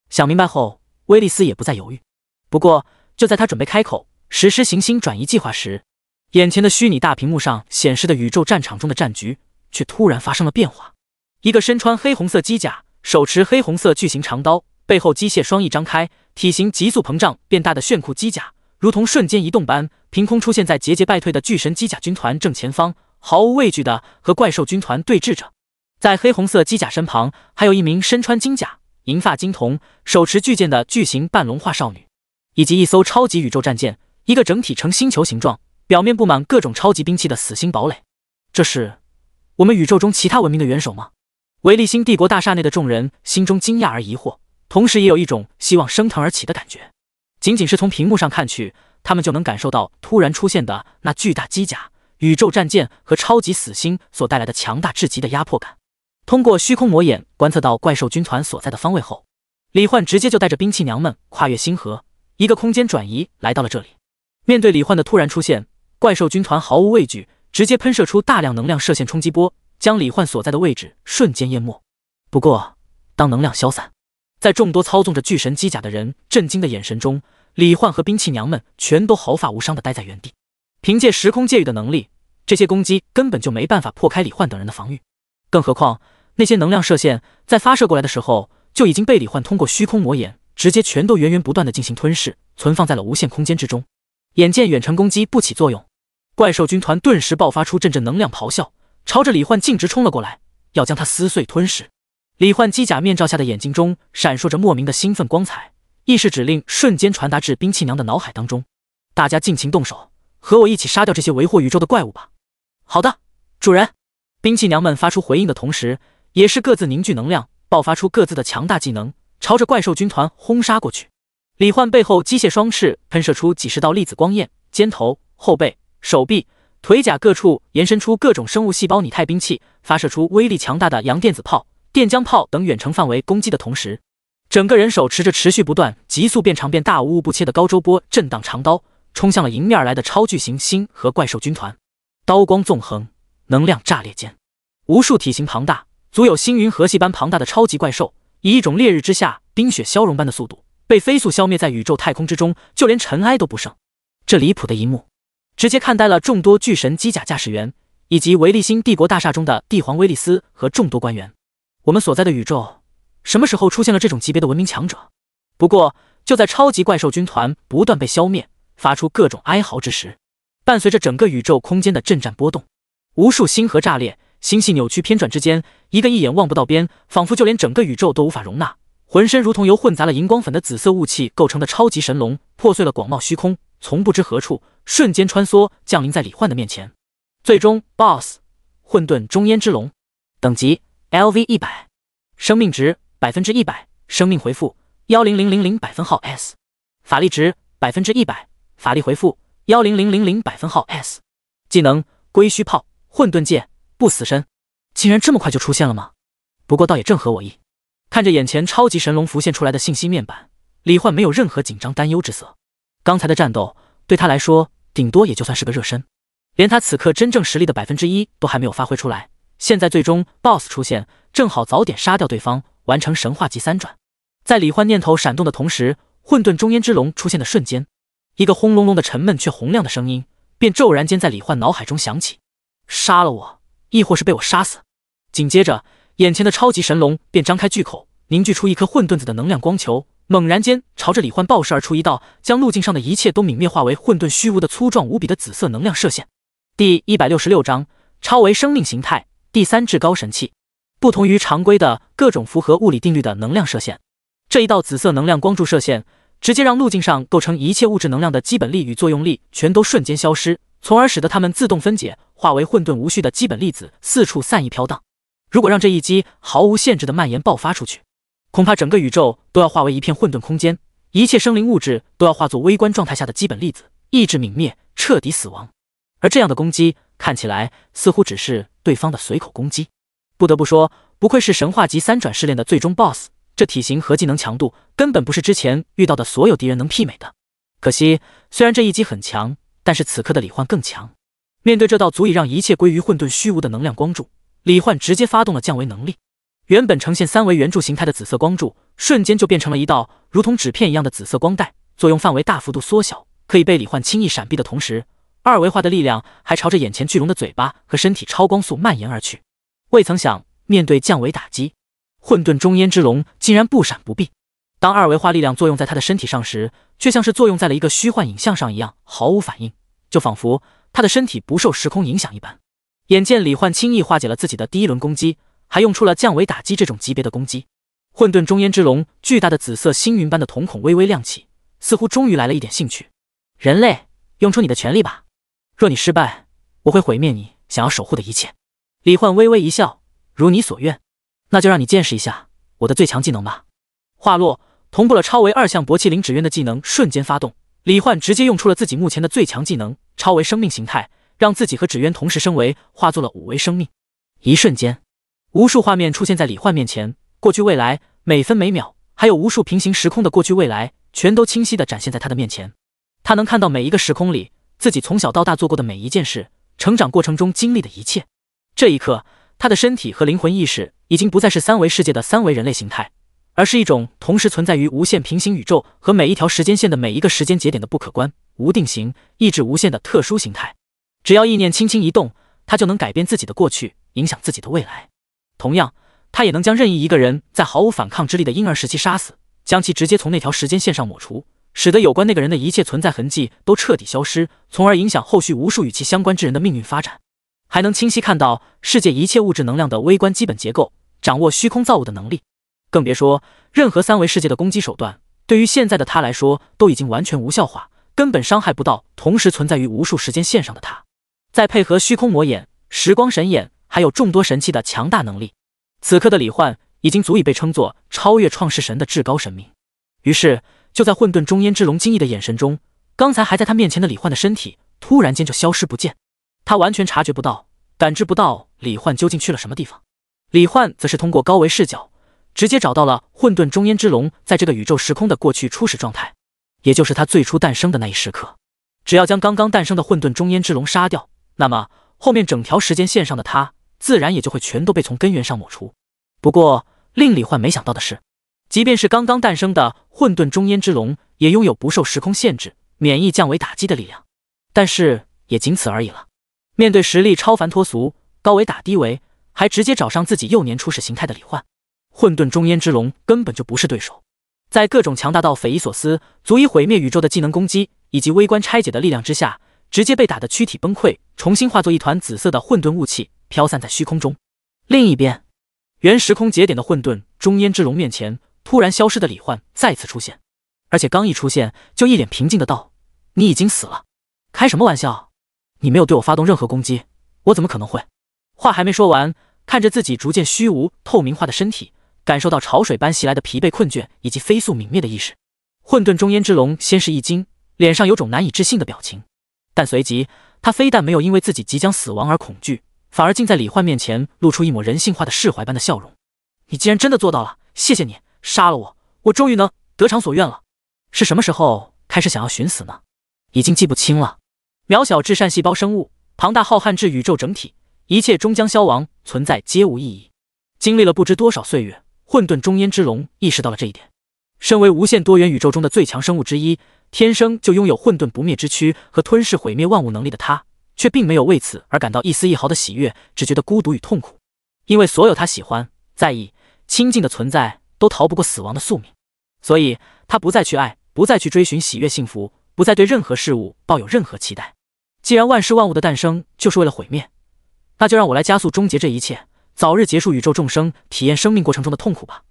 想明白后，威利斯也不再犹豫。不过就在他准备开口实施行星转移计划时，眼前的虚拟大屏幕上显示的宇宙战场中的战局却突然发生了变化。一个身穿黑红色机甲，手持黑红色巨型长刀，背后机械双翼张开，体型急速膨胀变大的炫酷机甲，如同瞬间移动般，凭空出现在节节败退的巨神机甲军团正前方，毫无畏惧地和怪兽军团对峙着。在黑红色机甲身旁，还有一名身穿金甲、银发金瞳、手持巨剑的巨型半龙化少女，以及一艘超级宇宙战舰，一个整体呈星球形状，表面布满各种超级兵器的死星堡垒。这是我们宇宙中其他文明的元首吗？维利星帝国大厦内的众人心中惊讶而疑惑，同时也有一种希望升腾而起的感觉。仅仅是从屏幕上看去，他们就能感受到突然出现的那巨大机甲、宇宙战舰和超级死星所带来的强大至极的压迫感。通过虚空魔眼观测到怪兽军团所在的方位后，李焕直接就带着兵器娘们跨越星河，一个空间转移来到了这里。面对李焕的突然出现，怪兽军团毫无畏惧，直接喷射出大量能量射线冲击波，将李焕所在的位置瞬间淹没。不过当能量消散，在众多操纵着巨神机甲的人震惊的眼神中，李焕和兵器娘们全都毫发无伤地待在原地。凭借时空借域的能力，这些攻击根本就没办法破开李焕等人的防御，更何况那些能量射线在发射过来的时候，就已经被李焕通过虚空魔眼直接全都源源不断地进行吞噬，存放在了无限空间之中。眼见远程攻击不起作用，怪兽军团顿时爆发出阵阵能量咆哮，朝着李焕径直冲了过来，要将他撕碎吞噬。李焕机甲面罩下的眼睛中闪烁着莫名的兴奋光彩，意识指令瞬间传达至兵器娘的脑海当中。大家尽情动手，和我一起杀掉这些为祸宇宙的怪物吧。好的，主人。兵器娘们发出回应的同时，也是各自凝聚能量，爆发出各自的强大技能，朝着怪兽军团轰杀过去。李焕背后机械双翅喷射出几十道粒子光焰，肩头、后背、手臂、腿甲各处延伸出各种生物细胞拟态兵器，发射出威力强大的阳电子炮、电浆炮等远程范围攻击的同时，整个人手持着持续不断、急速变长变大、无物不切的高周波震荡长刀，冲向了迎面而来的超巨型星和怪兽军团。刀光纵横，能量炸裂间，无数体型庞大、足有星云核系般庞大的超级怪兽，以一种烈日之下冰雪消融般的速度，被飞速消灭在宇宙太空之中，就连尘埃都不剩。这离谱的一幕，直接看呆了众多巨神机甲驾驶员，以及维利星帝国大厦中的帝皇威利斯和众多官员。我们所在的宇宙，什么时候出现了这种级别的文明强者？不过，就在超级怪兽军团不断被消灭，发出各种哀嚎之时，伴随着整个宇宙空间的震颤波动，无数星河炸裂，星系扭曲偏转之间，一个一眼望不到边，仿佛就连整个宇宙都无法容纳。浑身如同由混杂了荧光粉的紫色雾气构成的超级神龙，破碎了广袤虚空，从不知何处瞬间穿梭，降临在李焕的面前。最终 BOSS 混沌中烟之龙，等级 LV100， 生命值 100%， 生命回复10000百分号 S， 法力值 100%， 法力回复10000百分号 S。 技能归虚炮、混沌剑、不死身，竟然这么快就出现了吗？不过倒也正合我意。看着眼前超级神龙浮现出来的信息面板，李焕没有任何紧张担忧之色。刚才的战斗对他来说，顶多也就算是个热身，连他此刻真正实力的1%都还没有发挥出来。现在最终 BOSS 出现，正好早点杀掉对方，完成神话级3转。在李焕念头闪动的同时，混沌中烟之龙出现的瞬间，一个轰隆隆的沉闷却洪亮的声音便骤然间在李焕脑海中响起：杀了我，亦或是被我杀死。紧接着，眼前的超级神龙便张开巨口，凝聚出一颗混沌子的能量光球，猛然间朝着李焕爆射而出一道将路径上的一切都泯灭化为混沌虚无的粗壮无比的紫色能量射线。第166章超为生命形态第3至高神器。不同于常规的各种符合物理定律的能量射线，这一道紫色能量光柱射线直接让路径上构成一切物质能量的基本力与作用力全都瞬间消失，从而使得它们自动分解，化为混沌无序的基本粒子四处散逸飘荡。如果让这一击毫无限制的蔓延爆发出去，恐怕整个宇宙都要化为一片混沌空间，一切生灵物质都要化作微观状态下的基本粒子，意志泯灭，彻底死亡。而这样的攻击看起来似乎只是对方的随口攻击。不得不说，不愧是神话级3转试炼的最终 BOSS， 这体型和技能强度根本不是之前遇到的所有敌人能媲美的。可惜，虽然这一击很强，但是此刻的李焕更强。面对这道足以让一切归于混沌虚无的能量光柱，李焕直接发动了降维能力。原本呈现3维圆柱形态的紫色光柱，瞬间就变成了一道如同纸片一样的紫色光带，作用范围大幅度缩小，可以被李焕轻易闪避的同时，2维化的力量还朝着眼前巨龙的嘴巴和身体超光速蔓延而去。未曾想，面对降维打击，混沌中烟之龙竟然不闪不避。当2维化力量作用在他的身体上时，却像是作用在了一个虚幻影像上一样，毫无反应，就仿佛他的身体不受时空影响一般。眼见李焕轻易化解了自己的第一轮攻击，还用出了降维打击这种级别的攻击，混沌中烟之龙巨大的紫色星云般的瞳孔微微亮起，似乎终于来了一点兴趣。人类，用出你的全力吧，若你失败，我会毁灭你想要守护的一切。李焕微微一笑，如你所愿，那就让你见识一下我的最强技能吧。话落，同步了超维2项搏气灵指渊的技能瞬间发动，李焕直接用出了自己目前的最强技能超维生命形态，让自己和指渊同时升维，化作了5维生命。一瞬间，无数画面出现在李焕面前，过去未来，每分每秒，还有无数平行时空的过去未来，全都清晰地展现在他的面前。他能看到每一个时空里自己从小到大做过的每一件事，成长过程中经历的一切。这一刻，他的身体和灵魂意识已经不再是3维世界的3维人类形态，而是一种同时存在于无限平行宇宙和每一条时间线的每一个时间节点的不可观、无定型、意志无限的特殊形态。只要意念轻轻一动，他就能改变自己的过去，影响自己的未来。同样，他也能将任意一个人在毫无反抗之力的婴儿时期杀死，将其直接从那条时间线上抹除，使得有关那个人的一切存在痕迹都彻底消失，从而影响后续无数与其相关之人的命运发展。还能清晰看到世界一切物质能量的微观基本结构，掌握虚空造物的能力。更别说任何3维世界的攻击手段，对对于现在的他来说都已经完全无效化，根本伤害不到同时存在于无数时间线上的他。再配合虚空魔眼、时光神眼，还有众多神器的强大能力，此刻的李焕已经足以被称作超越创世神的至高神明。于是，就在混沌中烟之龙惊异的眼神中，刚才还在他面前的李焕的身体突然间就消失不见。他完全察觉不到、感知不到李焕究竟去了什么地方。李焕则是通过高维视角，直接找到了混沌中烟之龙在这个宇宙时空的过去初始状态，也就是他最初诞生的那一时刻。只要将刚刚诞生的混沌中烟之龙杀掉，那么后面整条时间线上的他自然也就会全都被从根源上抹除。不过令李焕没想到的是，即便是刚刚诞生的混沌中烟之龙，也拥有不受时空限制、免疫降维打击的力量，但是也仅此而已了。面对实力超凡脱俗、高维打低维，还直接找上自己幼年初始形态的李焕，混沌中烟之龙根本就不是对手。在各种强大到匪夷所思、足以毁灭宇宙的技能攻击以及微观拆解的力量之下，直接被打得躯体崩溃，重新化作一团紫色的混沌雾气，飘散在虚空中。另一边，原时空节点的混沌中烟之龙面前，突然消失的李焕再次出现，而且刚一出现就一脸平静的道：“你已经死了。开什么玩笑？你没有对我发动任何攻击，我怎么可能会？”话还没说完，看着自己逐渐虚无透明化的身体，感受到潮水般袭来的疲惫困倦以及飞速泯灭的意识，混沌中烟之龙先是一惊，脸上有种难以置信的表情，但随即他非但没有因为自己即将死亡而恐惧，反而竟在李焕面前露出一抹人性化的释怀般的笑容。你既然真的做到了，谢谢你，杀了我，我终于能得偿所愿了。是什么时候开始想要寻死呢？已经记不清了。渺小至善细胞生物，庞大浩瀚至宇宙整体，一切终将消亡，存在皆无意义。经历了不知多少岁月，混沌中烟之龙意识到了这一点。身为无限多元宇宙中的最强生物之一，天生就拥有混沌不灭之躯和吞噬毁灭万物能力的他，却并没有为此而感到一丝一毫的喜悦，只觉得孤独与痛苦。因为所有他喜欢、在意、亲近的存在都逃不过死亡的宿命，所以他不再去爱，不再去追寻喜悦幸福，不再对任何事物抱有任何期待。既然万事万物的诞生就是为了毁灭，那就让我来加速终结这一切，早日结束宇宙众生体验生命过程中的痛苦吧。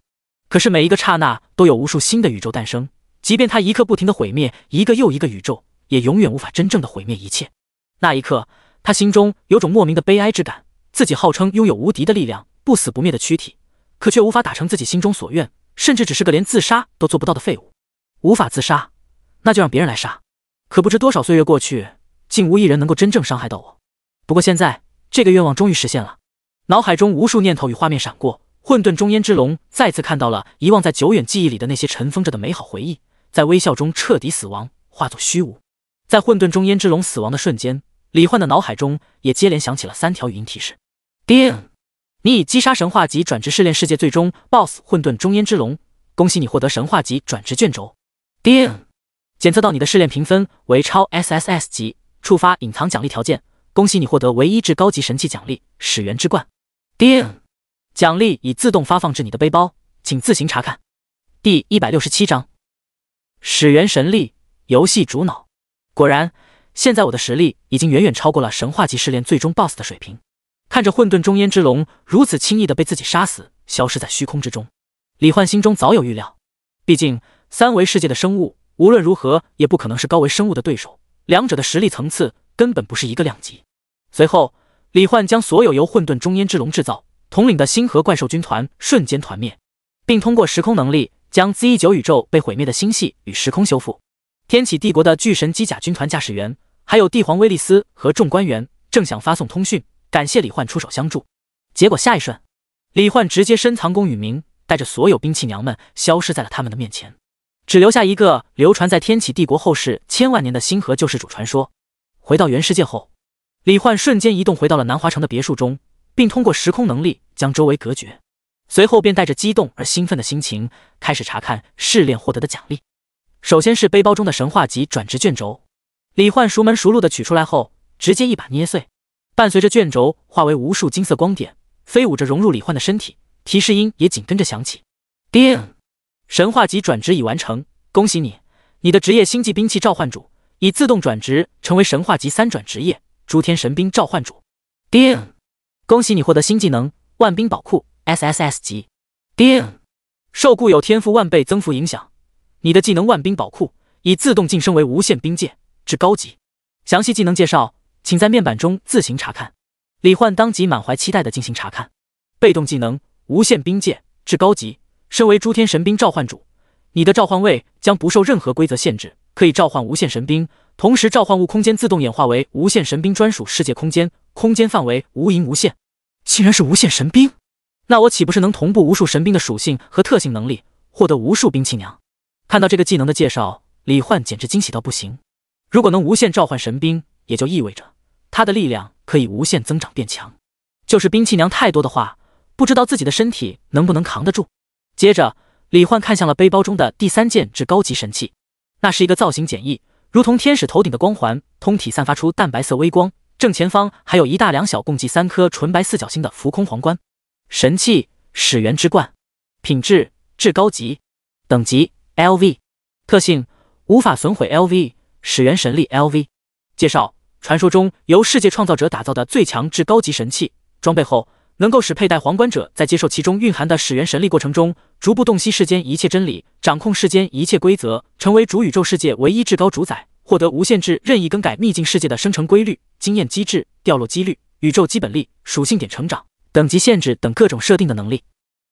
可是每一个刹那都有无数新的宇宙诞生，即便他一刻不停的毁灭一个又一个宇宙，也永远无法真正的毁灭一切。那一刻，他心中有种莫名的悲哀之感，自己号称拥有无敌的力量、不死不灭的躯体，可却无法达成自己心中所愿，甚至只是个连自杀都做不到的废物。无法自杀，那就让别人来杀。可不知多少岁月过去，竟无一人能够真正伤害到我。不过现在，这个愿望终于实现了。脑海中无数念头与画面闪过，混沌中烟之龙再次看到了遗忘在久远记忆里的那些尘封着的美好回忆，在微笑中彻底死亡，化作虚无。在混沌中烟之龙死亡的瞬间，李焕的脑海中也接连响起了3条语音提示：叮，你已击杀神话级转职试炼世界最终 BOSS 混沌中烟之龙，恭喜你获得神话级转职卷轴。叮，检测到你的试炼评分为超 SSS 级，触发隐藏奖励条件，恭喜你获得唯一至高级神器奖励始源之冠。叮，奖励已自动发放至你的背包，请自行查看。第167章始源神力游戏主脑。果然，现在我的实力已经远远超过了神话级试炼最终 BOSS 的水平。看着混沌中烟之龙如此轻易地被自己杀死，消失在虚空之中，李焕心中早有预料。毕竟3维世界的生物无论如何也不可能是高维生物的对手，两者的实力层次根本不是一个量级。随后，李焕将所有由混沌中烟之龙制造、统领的星河怪兽军团瞬间团灭，并通过时空能力将 Z9 宇宙被毁灭的星系与时空修复。天启帝国的巨神机甲军团驾驶员，还有帝皇威利斯和众官员正想发送通讯，感谢李焕出手相助。结果下一瞬，李焕直接深藏功与名，带着所有兵器娘们消失在了他们的面前，只留下一个流传在天启帝国后世千万年的星河救世主传说。回到原世界后，李焕瞬间移动回到了南华城的别墅中，并通过时空能力将周围隔绝。随后便带着激动而兴奋的心情开始查看试炼获得的奖励。首先是背包中的神话级转职卷轴，李焕熟门熟路的取出来后，直接一把捏碎，伴随着卷轴化为无数金色光点，飞舞着融入李焕的身体，提示音也紧跟着响起。叮，神话级转职已完成，恭喜你，你的职业星际兵器召唤主已自动转职成为神话级3转职业诸天神兵召唤主。叮，恭喜你获得新技能万兵宝库 SSS 级。叮，受固有天赋万倍增幅影响，你的技能万兵宝库已自动晋升为无限兵界至高级。详细技能介绍，请在面板中自行查看。李焕当即满怀期待地进行查看。被动技能无限兵界至高级，身为诸天神兵召唤主，你的召唤位将不受任何规则限制，可以召唤无限神兵，同时召唤物空间自动演化为无限神兵专属世界空间，空间范围无垠无限。竟然是无限神兵，那我岂不是能同步无数神兵的属性和特性能力，获得无数兵器娘？看到这个技能的介绍，李焕简直惊喜到不行。如果能无限召唤神兵，也就意味着他的力量可以无限增长变强。就是兵器娘太多的话，不知道自己的身体能不能扛得住。接着，李焕看向了背包中的第3件至高级神器，那是一个造型简易，如同天使头顶的光环，通体散发出淡白色微光。正前方还有一大两小，共计3颗纯白四角星的浮空皇冠。神器始源之冠，品质至高级，等级 LV， 特性无法损毁 LV， 始源神力 LV。介绍：传说中由世界创造者打造的最强至高级神器，装备后能够使佩戴皇冠者在接受其中蕴含的始源神力过程中，逐步洞悉世间一切真理，掌控世间一切规则，成为主宇宙世界唯一至高主宰，获得无限制任意更改秘境世界的生成规律、经验机制、掉落几率、宇宙基本力、属性点成长、等级限制等各种设定的能力。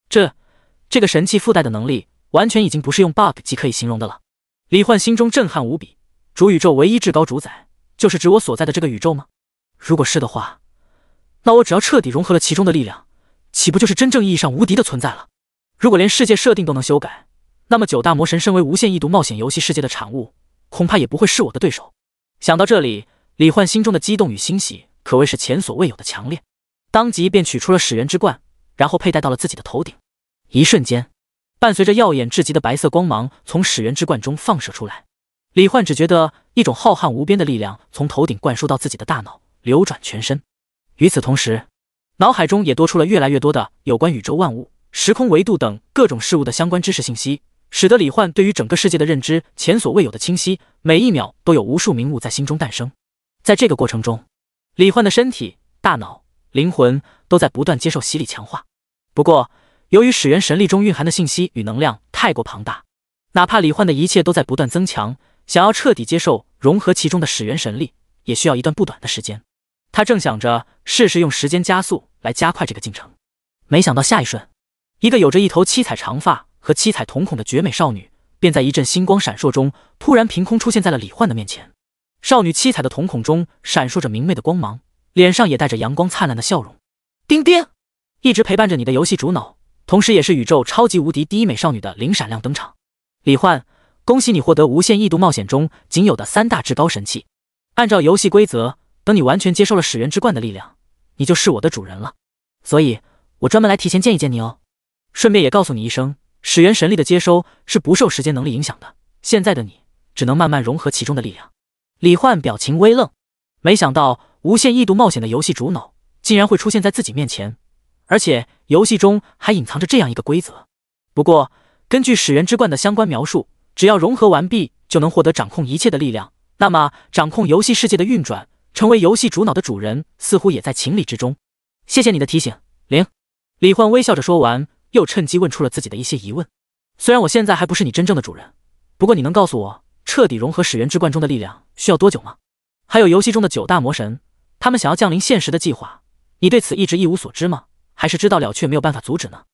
这个神器附带的能力，完全已经不是用 bug 即可以形容的了。李焕心中震撼无比，主宇宙唯一至高主宰，就是指我所在的这个宇宙吗？如果是的话，那我只要彻底融合了其中的力量，岂不就是真正意义上无敌的存在了？如果连世界设定都能修改，那么9大魔神身为无限异度冒险游戏世界的产物，恐怕也不会是我的对手。想到这里，李焕心中的激动与欣喜可谓是前所未有的强烈，当即便取出了始源之冠，然后佩戴到了自己的头顶。一瞬间，伴随着耀眼至极的白色光芒从始源之冠中放射出来，李焕只觉得一种浩瀚无边的力量从头顶灌输到自己的大脑，流转全身。与此同时，脑海中也多出了越来越多的有关宇宙万物、时空维度等各种事物的相关知识信息，使得李焕对于整个世界的认知前所未有的清晰，每一秒都有无数名物在心中诞生。在这个过程中，李焕的身体、大脑、灵魂都在不断接受洗礼强化。不过，由于始源神力中蕴含的信息与能量太过庞大，哪怕李焕的一切都在不断增强，想要彻底接受融合其中的始源神力，也需要一段不短的时间。他正想着试试用时间加速来加快这个进程，没想到下一瞬，一个有着一头七彩长发和七彩瞳孔的绝美少女，便在一阵星光闪烁中，突然凭空出现在了李焕的面前。少女七彩的瞳孔中闪烁着明媚的光芒，脸上也带着阳光灿烂的笑容。丁丁，一直陪伴着你的游戏主脑，同时也是宇宙超级无敌第一美少女的林闪亮登场。李焕，恭喜你获得无限异度冒险中仅有的3大至高神器。按照游戏规则，等你完全接受了始源之冠的力量，你就是我的主人了。所以我专门来提前见一见你哦。顺便也告诉你一声，始源神力的接收是不受时间能力影响的，现在的你只能慢慢融合其中的力量。李焕表情微愣，没想到无限异度冒险的游戏主脑竟然会出现在自己面前，而且游戏中还隐藏着这样一个规则。不过根据始源之冠的相关描述，只要融合完毕就能获得掌控一切的力量，那么掌控游戏世界的运转，成为游戏主脑的主人，似乎也在情理之中。谢谢你的提醒，灵。李焕微笑着说完，又趁机问出了自己的一些疑问。虽然我现在还不是你真正的主人，不过你能告诉我，彻底融合始源之冠中的力量需要多久吗？还有游戏中的9大魔神，他们想要降临现实的计划，你对此一直一无所知吗？还是知道了却没有办法阻止呢？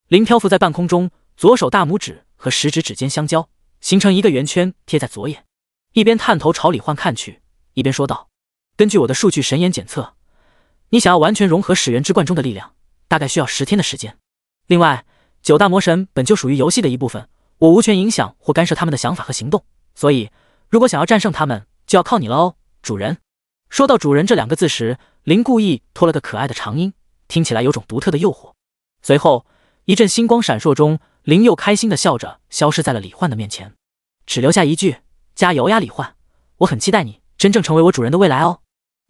灵漂浮在半空中，左手大拇指和食指指尖相交，形成一个圆圈贴在左眼，一边探头朝李焕看去，一边说道：根据我的数据神眼检测，你想要完全融合始源之冠中的力量，大概需要10天的时间。另外，9大魔神本就属于游戏的一部分，我无权影响或干涉他们的想法和行动，所以如果想要战胜他们，就要靠你了哦，主人。说到主人这2个字时，灵故意拖了个可爱的长音，听起来有种独特的诱惑。随后一阵星光闪烁中，灵又开心地笑着消失在了李焕的面前，只留下一句：加油呀李焕，我很期待你真正成为我主人的未来哦。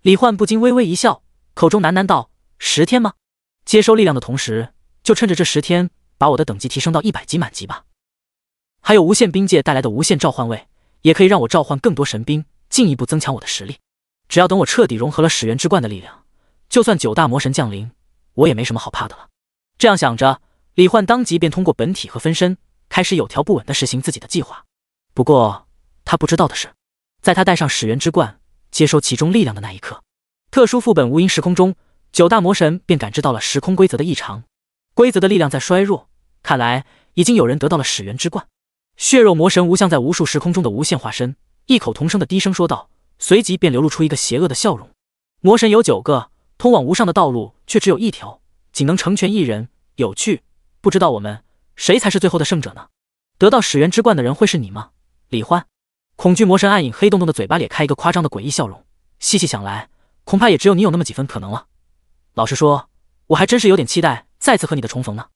李焕不禁微微一笑，口中喃喃道：10天吗？接收力量的同时，就趁着这10天把我的等级提升到100级满级吧。还有无限兵界带来的无限召唤位，也可以让我召唤更多神兵，进一步增强我的实力。只要等我彻底融合了始源之冠的力量，就算9大魔神降临，我也没什么好怕的了。这样想着，李焕当即便通过本体和分身，开始有条不紊地实行自己的计划。不过他不知道的是，在他戴上始源之冠，接收其中力量的那一刻，特殊副本无垠时空中，9大魔神便感知到了时空规则的异常，规则的力量在衰弱，看来已经有人得到了始源之冠。血肉魔神无相在无数时空中的无限化身，异口同声的低声说道，随即便流露出一个邪恶的笑容。魔神有9个，通往无上的道路却只有一条，仅能成全一人。有趣，不知道我们谁才是最后的胜者呢？得到始源之冠的人会是你吗？李焕。恐惧魔神暗影黑洞洞的嘴巴咧开一个夸张的诡异笑容，细细想来，恐怕也只有你有那么几分可能了。老实说，我还真是有点期待再次和你的重逢呢。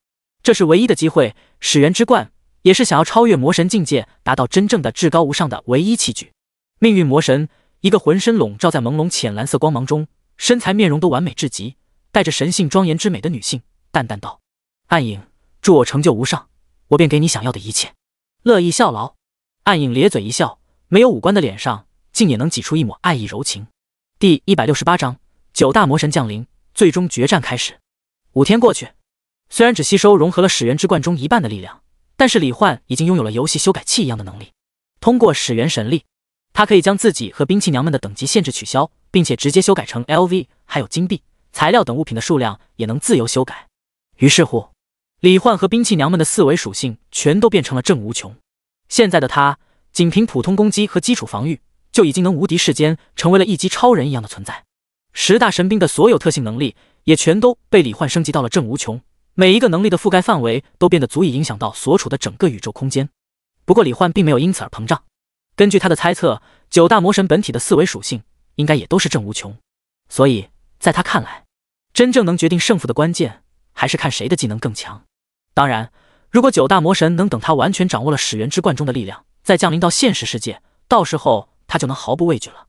这是唯一的机会，始源之冠也是想要超越魔神境界，达到真正的至高无上的唯一器具。命运魔神，一个浑身笼罩在朦胧浅蓝色光芒中，身材面容都完美至极，带着神性庄严之美的女性，淡淡道：暗影，祝我成就无上，我便给你想要的一切。乐意效劳。暗影咧嘴一笑，没有五官的脸上竟也能挤出一抹爱意柔情。第168章9大魔神降临，最终决战开始。5天过去，虽然只吸收融合了始源之冠中一半的力量，但是李焕已经拥有了游戏修改器一样的能力。通过始源神力，他可以将自己和兵器娘们的等级限制取消，并且直接修改成 LV， 还有金币、材料等物品的数量也能自由修改。于是乎，李焕和兵器娘们的4维属性全都变成了正无穷。现在的他，仅凭普通攻击和基础防御，就已经能无敌世间，成为了一击超人一样的存在。10大神兵的所有特性能力也全都被李焕升级到了正无穷，每一个能力的覆盖范围都变得足以影响到所处的整个宇宙空间。不过李焕并没有因此而膨胀，根据他的猜测，9大魔神本体的4维属性应该也都是正无穷，所以在他看来，真正能决定胜负的关键还是看谁的技能更强。当然，如果9大魔神能等他完全掌握了始源之冠中的力量，再降临到现实世界，到时候他就能毫不畏惧了。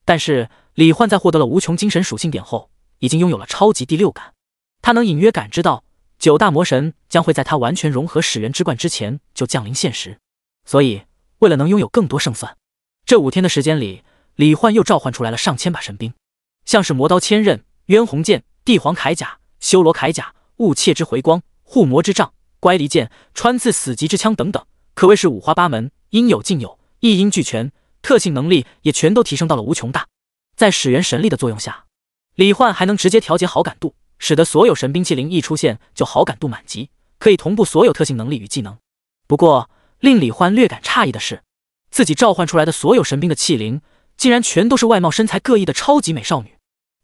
但是李焕在获得了无穷精神属性点后，已经拥有了超级第6感，他能隐约感知到9大魔神将会在他完全融合始源之冠之前就降临现实。所以为了能拥有更多胜算，这5天的时间里，李焕又召唤出来了上千把神兵，像是魔刀千刃、渊鸿剑、帝皇铠甲、修罗铠甲、雾切之回光、护魔之杖、乖离剑、穿刺死极之枪等等，可谓是五花八门，应有尽有，一应俱全，特性能力也全都提升到了无穷大。在始源神力的作用下，李焕还能直接调节好感度，使得所有神兵器灵一出现就好感度满级，可以同步所有特性能力与技能。不过令李焕略感诧异的是，自己召唤出来的所有神兵的器灵竟然全都是外貌身材各异的超级美少女。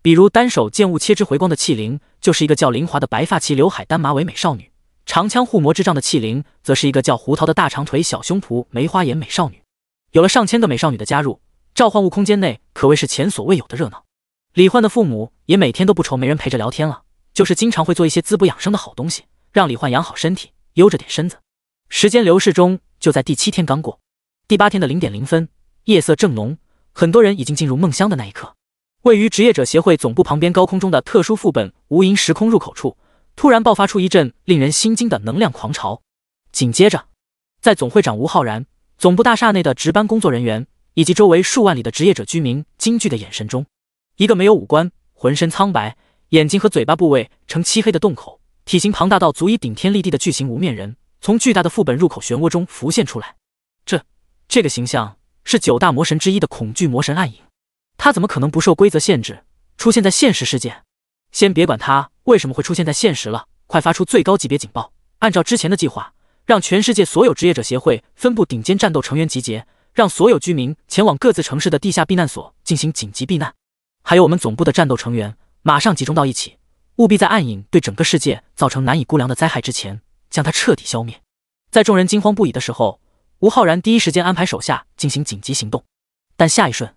比如单手剑雾切之回光的器灵就是一个叫林华的白发齐刘海单马尾美少女，长枪护魔之杖的器灵则是一个叫胡桃的大长腿小胸脯梅花眼美少女。有了上千个美少女的加入，召唤物空间内可谓是前所未有的热闹。李焕的父母也每天都不愁没人陪着聊天了，就是经常会做一些滋补养生的好东西，让李焕养好身体，悠着点身子。时间流逝中，就在第7天刚过，第8天的0点0分，夜色正浓，很多人已经进入梦乡的那一刻。位于职业者协会总部旁边高空中的特殊副本无垠时空入口处，突然爆发出一阵令人心惊的能量狂潮。紧接着，在总会长吴浩然、总部大厦内的值班工作人员以及周围数万里的职业者居民惊惧的眼神中，一个没有五官、浑身苍白、眼睛和嘴巴部位呈漆黑的洞口、体型庞大到足以顶天立地的巨型无面人从巨大的副本入口漩涡中浮现出来。这个形象是9大魔神之一的恐惧魔神暗影，他怎么可能不受规则限制出现在现实世界？先别管他为什么会出现在现实了，快发出最高级别警报！按照之前的计划，让全世界所有职业者协会分部顶尖战斗成员集结，让所有居民前往各自城市的地下避难所进行紧急避难。还有我们总部的战斗成员，马上集中到一起，务必在暗影对整个世界造成难以估量的灾害之前，将它彻底消灭。在众人惊慌不已的时候，吴浩然第一时间安排手下进行紧急行动。但下一瞬，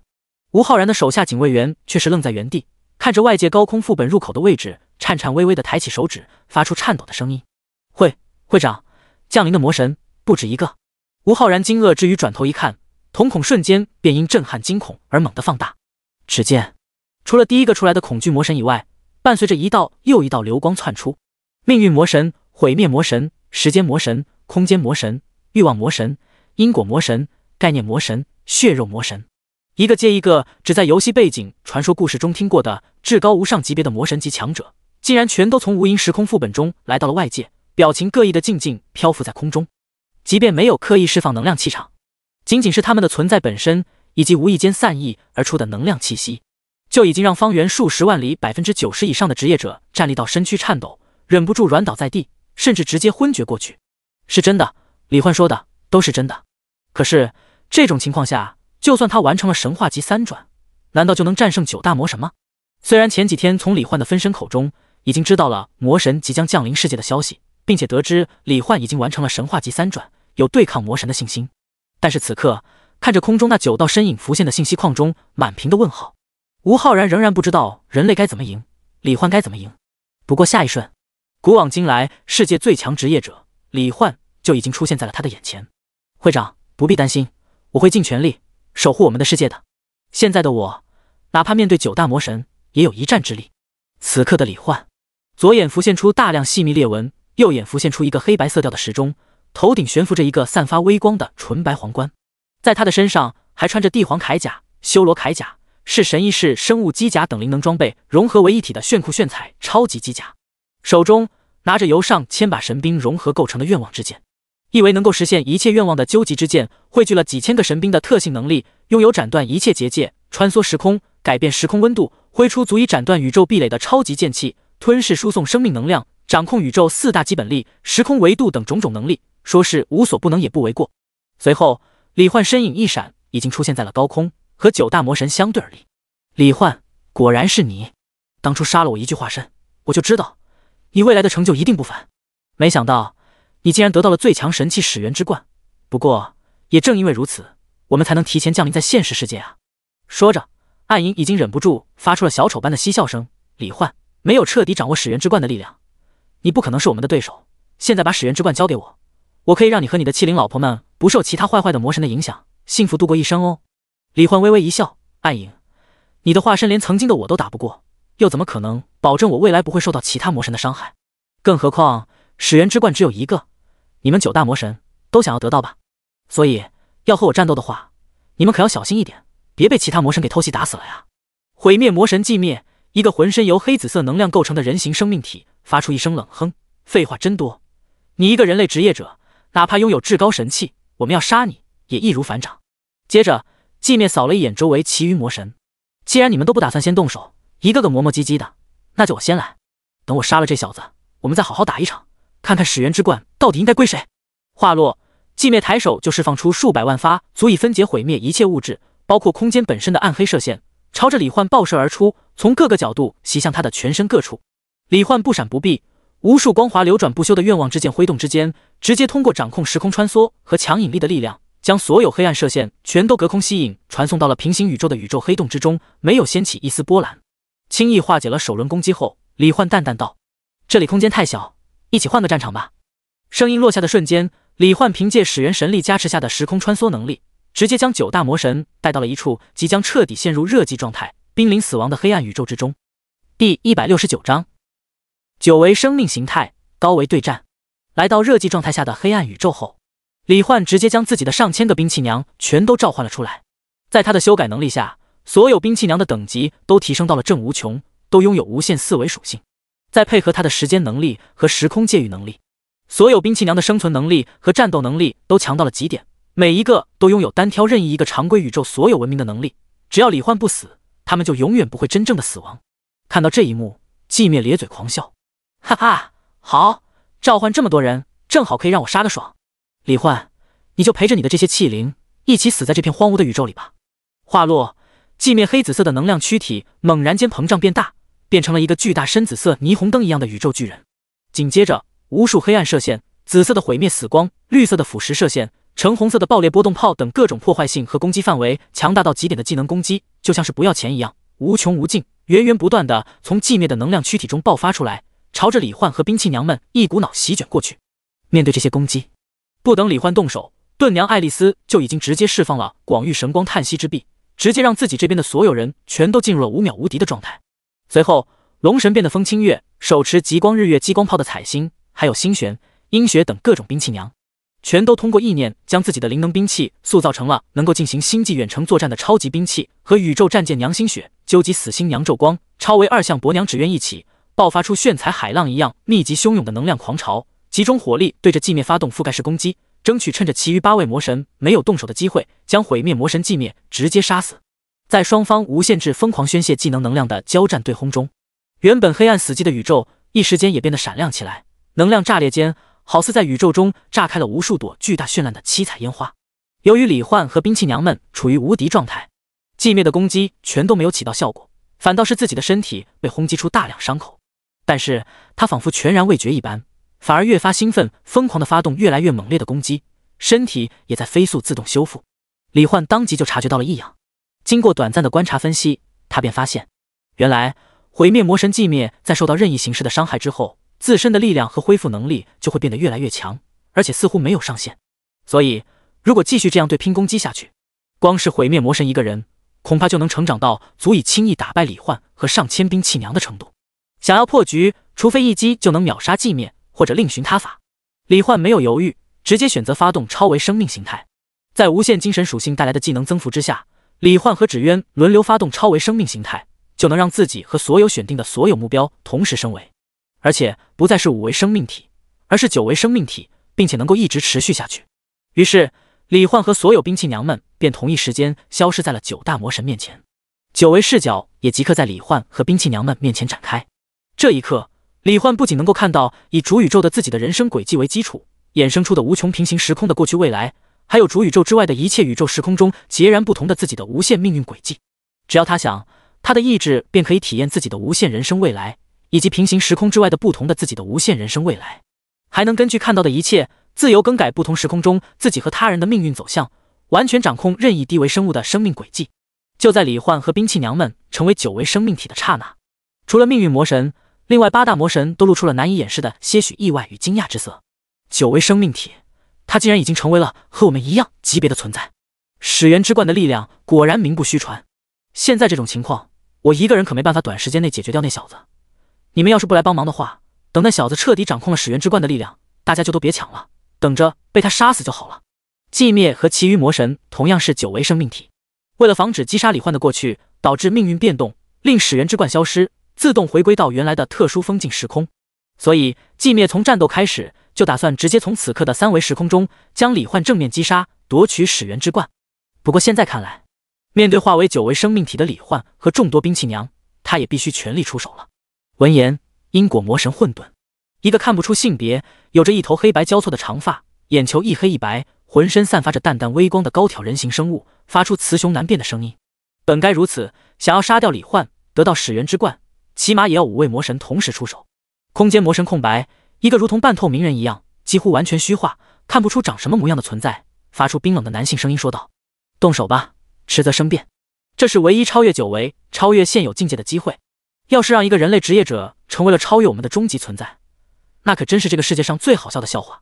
吴浩然的手下警卫员却是愣在原地，看着外界高空副本入口的位置，颤颤巍巍地抬起手指，发出颤抖的声音：会长，降临的魔神不止一个。吴浩然惊愕之余转头一看，瞳孔瞬间便因震撼惊恐而猛地放大。只见除了第一个出来的恐惧魔神以外，伴随着一道又一道流光窜出，命运魔神、毁灭魔神、时间魔神、空间魔神、欲望魔神、因果魔神、概念魔神、血肉魔神，一个接一个只在游戏背景传说故事中听过的至高无上级别的魔神级强者，竟然全都从无垠时空副本中来到了外界，表情各异的静静漂浮在空中。即便没有刻意释放能量气场，仅仅是他们的存在本身，以及无意间散溢而出的能量气息，就已经让方圆数十万里90%以上的职业者站立到身躯颤抖，忍不住软倒在地，甚至直接昏厥过去。是真的，李焕说的都是真的。可是这种情况下，就算他完成了神话级3转，难道就能战胜9大魔神吗？虽然前几天从李焕的分身口中已经知道了魔神即将降临世界的消息，并且得知李焕已经完成了神话级3转，有对抗魔神的信心，但是此刻看着空中那9道身影浮现的信息框中满屏的问号，吴浩然仍然不知道人类该怎么赢，李焕该怎么赢。不过下一瞬，古往今来世界最强职业者李焕就已经出现在了他的眼前。会长，不必担心，我会尽全力守护我们的世界的。现在的我，哪怕面对9大魔神，也有一战之力。此刻的李焕，左眼浮现出大量细密裂纹，右眼浮现出一个黑白色调的时钟，头顶悬浮着一个散发微光的纯白皇冠，在他的身上还穿着帝皇铠甲、修罗铠甲、是神翼式生物机甲等灵能装备融合为一体的炫酷炫彩超级机甲，手中拿着由上千把神兵融合构成的愿望之剑，一为能够实现一切愿望的究极之剑，汇聚了几千个神兵的特性能力，拥有斩断一切结界、穿梭时空、改变时空温度，挥出足以斩断宇宙壁垒的超级剑气，吞噬输送生命能量，掌控宇宙4大基本力、时空维度等种种能力，说是无所不能也不为过。随后李焕身影一闪，已经出现在了高空，和9大魔神相对而立。李焕，果然是你！当初杀了我一具化身，我就知道你未来的成就一定不凡，没想到你竟然得到了最强神器始源之冠。不过也正因为如此，我们才能提前降临在现实世界啊！说着，暗影已经忍不住发出了小丑般的嬉笑声。李焕，没有彻底掌握始源之冠的力量，你不可能是我们的对手。现在把始源之冠交给我，我可以让你和你的欺凌老婆们不受其他坏的魔神的影响，幸福度过一生哦。李焕微微一笑，暗影，你的化身连曾经的我都打不过，又怎么可能保证我未来不会受到其他魔神的伤害？更何况始源之冠只有一个，你们9大魔神都想要得到吧？所以要和我战斗的话，你们可要小心一点，别被其他魔神给偷袭打死了呀！毁灭魔神寂灭，一个浑身由黑紫色能量构成的人形生命体发出一声冷哼，废话真多，你一个人类职业者，哪怕拥有至高神器，我们要杀你也易如反掌。接着寂灭扫了一眼周围其余魔神，既然你们都不打算先动手，一个个磨磨唧唧的，那就我先来，等我杀了这小子，我们再好好打一场，看看始源之冠到底应该归谁。话落，寂灭抬手就释放出数百万发足以分解毁灭一切物质，包括空间本身的暗黑射线，朝着李焕爆射而出，从各个角度袭向他的全身各处。李焕不闪不避，无数光华流转不休的愿望之剑挥动之间，直接通过掌控时空穿梭和强引力的力量，将所有黑暗射线全都隔空吸引，传送到了平行宇宙的宇宙黑洞之中，没有掀起一丝波澜。轻易化解了首轮攻击后，李焕淡淡道：“这里空间太小，一起换个战场吧。”声音落下的瞬间，李焕凭借始源神力加持下的时空穿梭能力，直接将9大魔神带到了一处即将彻底陷入热寂状态、濒临死亡的黑暗宇宙之中。第169章，久为生命形态，高为对战。来到热寂状态下的黑暗宇宙后，李焕直接将自己的上千个兵器娘全都召唤了出来。在他的修改能力下，所有兵器娘的等级都提升到了正无穷，都拥有无限4维属性。再配合他的时间能力和时空界域能力，所有兵器娘的生存能力和战斗能力都强到了极点，每一个都拥有单挑任意一个常规宇宙所有文明的能力。只要李焕不死，他们就永远不会真正的死亡。看到这一幕，寂灭咧嘴狂笑，哈哈，好，召唤这么多人，正好可以让我杀个爽。李焕，你就陪着你的这些器灵一起死在这片荒芜的宇宙里吧。话落，寂灭黑紫色的能量躯体猛然间膨胀变大，变成了一个巨大深紫色霓虹灯一样的宇宙巨人。紧接着，无数黑暗射线、紫色的毁灭死光、绿色的腐蚀射线、橙红色的爆裂波动炮等各种破坏性和攻击范围强大到极点的技能攻击，就像是不要钱一样，无穷无尽，源源不断的从寂灭的能量躯体中爆发出来，朝着李焕和兵器娘们一股脑席卷过去。面对这些攻击，不等李焕动手，盾娘爱丽丝就已经直接释放了广域神光叹息之臂，直接让自己这边的所有人全都进入了5秒无敌的状态。随后，龙神变的风清月手持极光日月激光炮的彩星，还有星璇、鹰雪等各种兵器娘，全都通过意念将自己的灵能兵器塑造成了能够进行星际远程作战的超级兵器，和宇宙战舰娘星雪、究极死星娘昼光、超维2相伯娘纸鸢一起，爆发出炫彩海浪一样密集汹涌的能量狂潮，集中火力对着寂灭发动覆盖式攻击，争取趁着其余8位魔神没有动手的机会，将毁灭魔神寂灭直接杀死。在双方无限制疯狂宣泄技能能量的交战对轰中，原本黑暗死寂的宇宙一时间也变得闪亮起来，能量炸裂间，好似在宇宙中炸开了无数朵巨大绚烂的七彩烟花。由于李焕和兵器娘们处于无敌状态，寂灭的攻击全都没有起到效果，反倒是自己的身体被轰击出大量伤口。但是他仿佛全然未觉一般，反而越发兴奋，疯狂地发动越来越猛烈的攻击，身体也在飞速自动修复。李焕当即就察觉到了异样，经过短暂的观察分析，他便发现，原来毁灭魔神寂灭在受到任意形式的伤害之后，自身的力量和恢复能力就会变得越来越强，而且似乎没有上限。所以如果继续这样对拼攻击下去，光是毁灭魔神一个人，恐怕就能成长到足以轻易打败李焕和上千兵器娘的程度。想要破局，除非一击就能秒杀寂灭，或者另寻他法。李焕没有犹豫，直接选择发动超维生命形态。在无限精神属性带来的技能增幅之下，李焕和芷渊轮流发动超维生命形态，就能让自己和所有选定的所有目标同时升维，而且不再是5维生命体，而是9维生命体，并且能够一直持续下去。于是李焕和所有兵器娘们便同一时间消失在了9大魔神面前，9维视角也即刻在李焕和兵器娘们面前展开。这一刻，李焕不仅能够看到以主宇宙的自己的人生轨迹为基础衍生出的无穷平行时空的过去未来，还有主宇宙之外的一切宇宙时空中截然不同的自己的无限命运轨迹。只要他想，他的意志便可以体验自己的无限人生未来，以及平行时空之外的不同的自己的无限人生未来，还能根据看到的一切自由更改不同时空中自己和他人的命运走向，完全掌控任意低维生物的生命轨迹。就在李焕和兵器娘们成为9维生命体的刹那，除了命运魔神，另外8大魔神都露出了难以掩饰的些许意外与惊讶之色。9维生命体，他竟然已经成为了和我们一样级别的存在。始源之冠的力量果然名不虚传。现在这种情况，我一个人可没办法短时间内解决掉那小子。你们要是不来帮忙的话，等那小子彻底掌控了始源之冠的力量，大家就都别抢了，等着被他杀死就好了。寂灭和其余魔神同样是9维生命体，为了防止击杀李焕的过去导致命运变动，令始源之冠消失，自动回归到原来的特殊封禁时空，所以寂灭从战斗开始就打算直接从此刻的3维时空中将李焕正面击杀，夺取始源之冠。不过现在看来，面对化为9维生命体的李焕和众多兵器娘，他也必须全力出手了。闻言，因果魔神混沌，一个看不出性别，有着一头黑白交错的长发，眼球一黑一白，浑身散发着淡淡微光的高挑人形生物，发出雌雄难辨的声音。本该如此，想要杀掉李焕，得到始源之冠，起码也要5位魔神同时出手。空间魔神空白，一个如同半透明人一样，几乎完全虚化，看不出长什么模样的存在，发出冰冷的男性声音说道：“动手吧，迟则生变。这是唯一超越9维、超越现有境界的机会。要是让一个人类职业者成为了超越我们的终极存在，那可真是这个世界上最好笑的笑话。”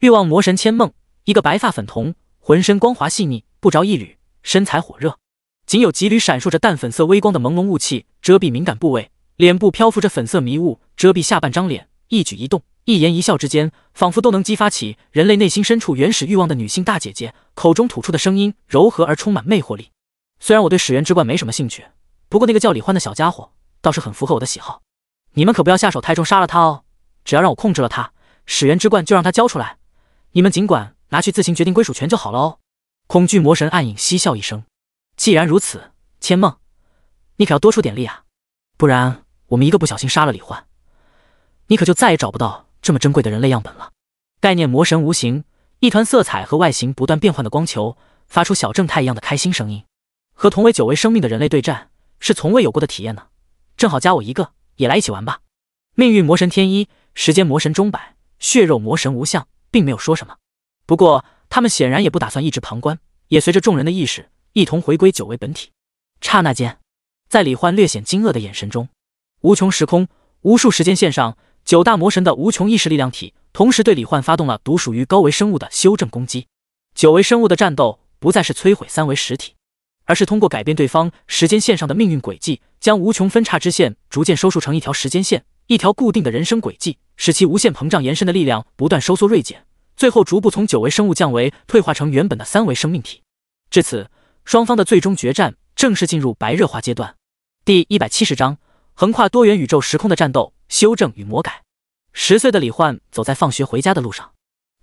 欲望魔神千梦，一个白发粉瞳，浑身光滑细腻，不着一缕，身材火热，仅有几缕闪烁着淡粉色微光的朦胧雾气遮蔽敏感部位，脸部漂浮着粉色迷雾遮蔽下半张脸，一举一动一言一笑之间，仿佛都能激发起人类内心深处原始欲望的女性大姐姐，口中吐出的声音柔和而充满魅惑力。虽然我对始源之冠没什么兴趣，不过那个叫李欢的小家伙倒是很符合我的喜好。你们可不要下手太重杀了他哦，只要让我控制了他，始源之冠就让他交出来，你们尽管拿去自行决定归属权就好了哦。恐惧魔神暗影嬉笑一声，既然如此，千梦，你可要多出点力啊，不然我们一个不小心杀了李焕，你可就再也找不到这么珍贵的人类样本了。概念魔神无形，一团色彩和外形不断变换的光球，发出小正太一样的开心声音。和同为9维生命的人类对战，是从未有过的体验呢，正好加我一个，也来一起玩吧。命运魔神天一，时间魔神钟摆，血肉魔神无相，并没有说什么。不过他们显然也不打算一直旁观，也随着众人的意识一同回归9维本体。刹那间，在李焕略显惊愕的眼神中，无穷时空、无数时间线上9大魔神的无穷意识力量体同时对李焕发动了独属于高维生物的修正攻击。9维生物的战斗不再是摧毁3维实体，而是通过改变对方时间线上的命运轨迹，将无穷分叉之线逐渐收束成一条时间线，一条固定的人生轨迹，使其无限膨胀延伸的力量不断收缩锐减，最后逐步从9维生物降维，退化成原本的3维生命体。至此，双方的最终决战正式进入白热化阶段。第170章，横跨多元宇宙时空的战斗，修正与魔改。10岁的李焕走在放学回家的路上，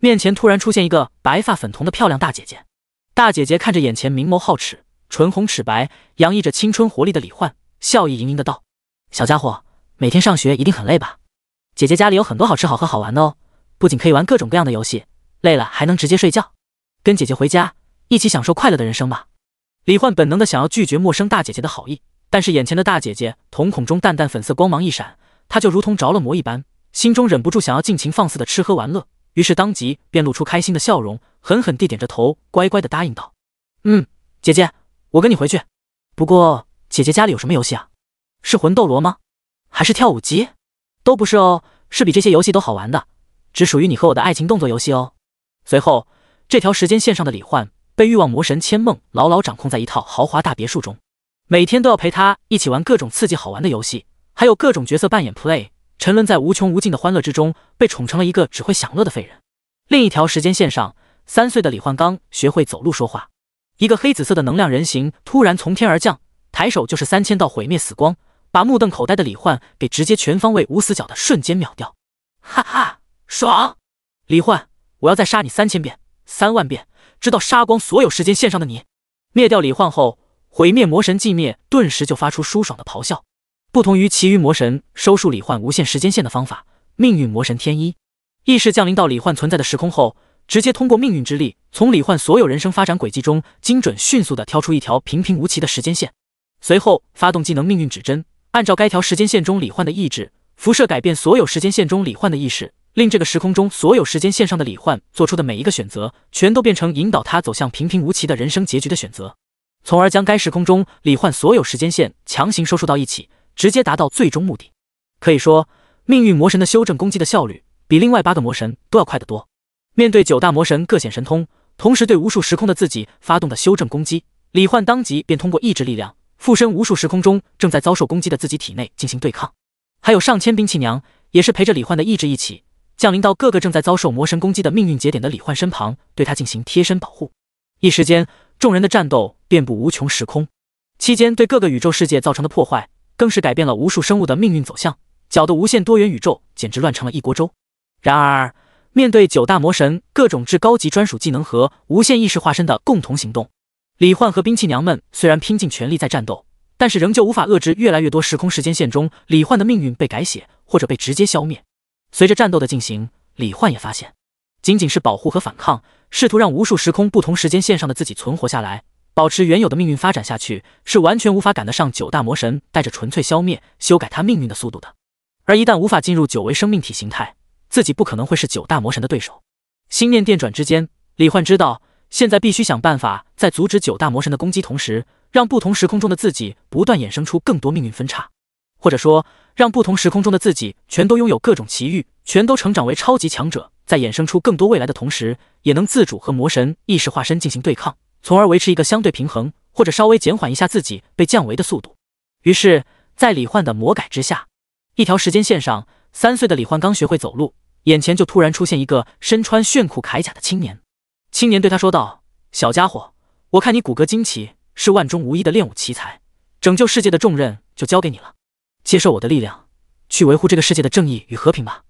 面前突然出现一个白发粉瞳的漂亮大姐姐。大姐姐看着眼前明眸皓齿、唇红齿白、洋溢着青春活力的李焕，笑意盈盈的道：“小家伙，每天上学一定很累吧？姐姐家里有很多好吃好喝好玩的哦，不仅可以玩各种各样的游戏，累了还能直接睡觉。跟姐姐回家，一起享受快乐的人生吧。”李焕本能的想要拒绝陌生大姐姐的好意，但是眼前的大姐姐瞳孔中淡淡粉色光芒一闪，她就如同着了魔一般，心中忍不住想要尽情放肆的吃喝玩乐，于是当即便露出开心的笑容，狠狠地点着头，乖乖的答应道：“姐姐，我跟你回去。不过姐姐家里有什么游戏啊？是魂斗罗吗？还是跳舞机？都不是哦，是比这些游戏都好玩的，只属于你和我的爱情动作游戏哦。”随后，这条时间线上的李焕被欲望魔神千梦牢牢掌控在一套豪华大别墅中，每天都要陪他一起玩各种刺激好玩的游戏，还有各种角色扮演 play， 沉沦在无穷无尽的欢乐之中，被宠成了一个只会享乐的废人。另一条时间线上，3岁的李焕刚学会走路说话，一个黑紫色的能量人形突然从天而降，抬手就是3000道毁灭死光，把目瞪口呆的李焕给直接全方位无死角的瞬间秒掉。哈哈，爽！李焕，我要再杀你3000遍、3万遍，直到杀光所有时间线上的你！灭掉李焕后，毁灭魔神寂灭顿时就发出舒爽的咆哮。不同于其余魔神收束李焕无限时间线的方法，命运魔神天一意识降临到李焕存在的时空后，直接通过命运之力，从李焕所有人生发展轨迹中精准迅速地挑出一条平平无奇的时间线，随后发动技能命运指针，按照该条时间线中李焕的意志，辐射改变所有时间线中李焕的意识，令这个时空中所有时间线上的李焕做出的每一个选择，全都变成引导他走向平平无奇的人生结局的选择，从而将该时空中李焕所有时间线强行收束到一起，直接达到最终目的。可以说，命运魔神的修正攻击的效率比另外8个魔神都要快得多。面对9大魔神各显神通，同时对无数时空的自己发动的修正攻击，李焕当即便通过意志力量附身无数时空中正在遭受攻击的自己体内进行对抗。还有上千兵器娘也是陪着李焕的意志一起降临到各个正在遭受魔神攻击的命运节点的李焕身旁，对他进行贴身保护。一时间，众人的战斗遍布无穷时空，期间对各个宇宙世界造成的破坏更是改变了无数生物的命运走向，搅得无限多元宇宙简直乱成了一锅粥。然而，面对9大魔神各种至高级专属技能和无限意识化身的共同行动，李焕和兵器娘们虽然拼尽全力在战斗，但是仍旧无法遏制越来越多时空时间线中李焕的命运被改写或者被直接消灭。随着战斗的进行，李焕也发现，仅仅是保护和反抗，试图让无数时空不同时间线上的自己存活下来，保持原有的命运发展下去，是完全无法赶得上9大魔神带着纯粹消灭、修改他命运的速度的。而一旦无法进入9维生命体形态，自己不可能会是9大魔神的对手。心念电转之间，李焕知道现在必须想办法在阻止9大魔神的攻击同时，让不同时空中的自己不断衍生出更多命运分叉，或者说让不同时空中的自己全都拥有各种奇遇，全都成长为超级强者，在衍生出更多未来的同时，也能自主和魔神意识化身进行对抗，从而维持一个相对平衡，或者稍微减缓一下自己被降维的速度。于是在李焕的魔改之下，一条时间线上，3岁的李焕刚学会走路，眼前就突然出现一个身穿炫酷铠甲的青年。青年对他说道：“小家伙，我看你骨骼惊奇，是万中无一的练武奇才，拯救世界的重任就交给你了，接受我的力量，去维护这个世界的正义与和平吧。”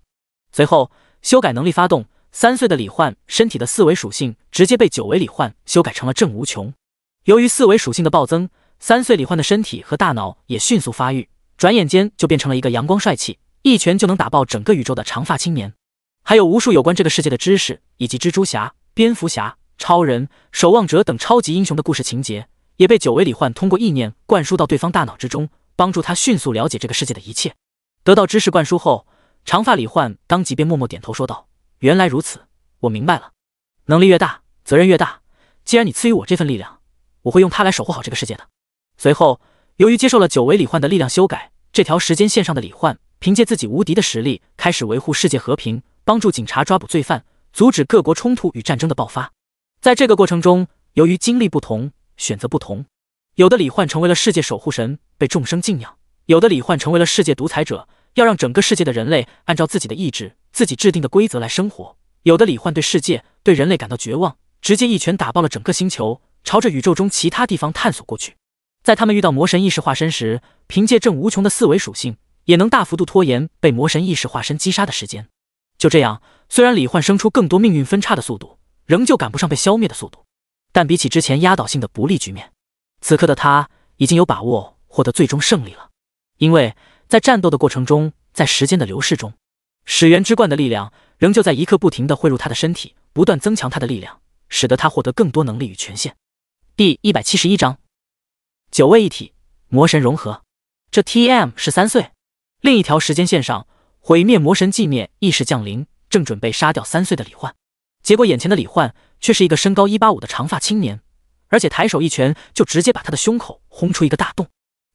随后修改能力发动，3岁的李焕身体的4维属性直接被9维李焕修改成了正无穷。由于4维属性的暴增，3岁李焕的身体和大脑也迅速发育，转眼间就变成了一个阳光帅气、一拳就能打爆整个宇宙的长发青年。还有无数有关这个世界的知识，以及蜘蛛侠、蝙蝠侠、超人、守望者等超级英雄的故事情节，也被9维李焕通过意念灌输到对方大脑之中，帮助他迅速了解这个世界的一切。得到知识灌输后，长发李焕当即便默默点头说道：“原来如此，我明白了。能力越大，责任越大。既然你赐予我这份力量，我会用它来守护好这个世界的。”随后，由于接受了9维李焕的力量修改，这条时间线上的李焕凭借自己无敌的实力，开始维护世界和平，帮助警察抓捕罪犯，阻止各国冲突与战争的爆发。在这个过程中，由于经历不同，选择不同，有的李焕成为了世界守护神，被众生敬仰；有的李焕成为了世界独裁者，要让整个世界的人类按照自己的意志、自己制定的规则来生活；有的李焕对世界、对人类感到绝望，直接一拳打爆了整个星球，朝着宇宙中其他地方探索过去。在他们遇到魔神意识化身时，凭借正无穷的4维属性，也能大幅度拖延被魔神意识化身击杀的时间。就这样，虽然李焕生出更多命运分叉的速度，仍旧赶不上被消灭的速度，但比起之前压倒性的不利局面，此刻的他已经有把握获得最终胜利了。因为在战斗的过程中，在时间的流逝中，始源之冠的力量仍旧在一刻不停地汇入他的身体，不断增强他的力量，使得他获得更多能力与权限。第171章九位一体，魔神融合。这 TM13岁，另一条时间线上，毁灭魔神寂灭意识降临，正准备杀掉3岁的李焕。结果眼前的李焕却是一个身高185的长发青年，而且抬手一拳就直接把他的胸口轰出一个大洞。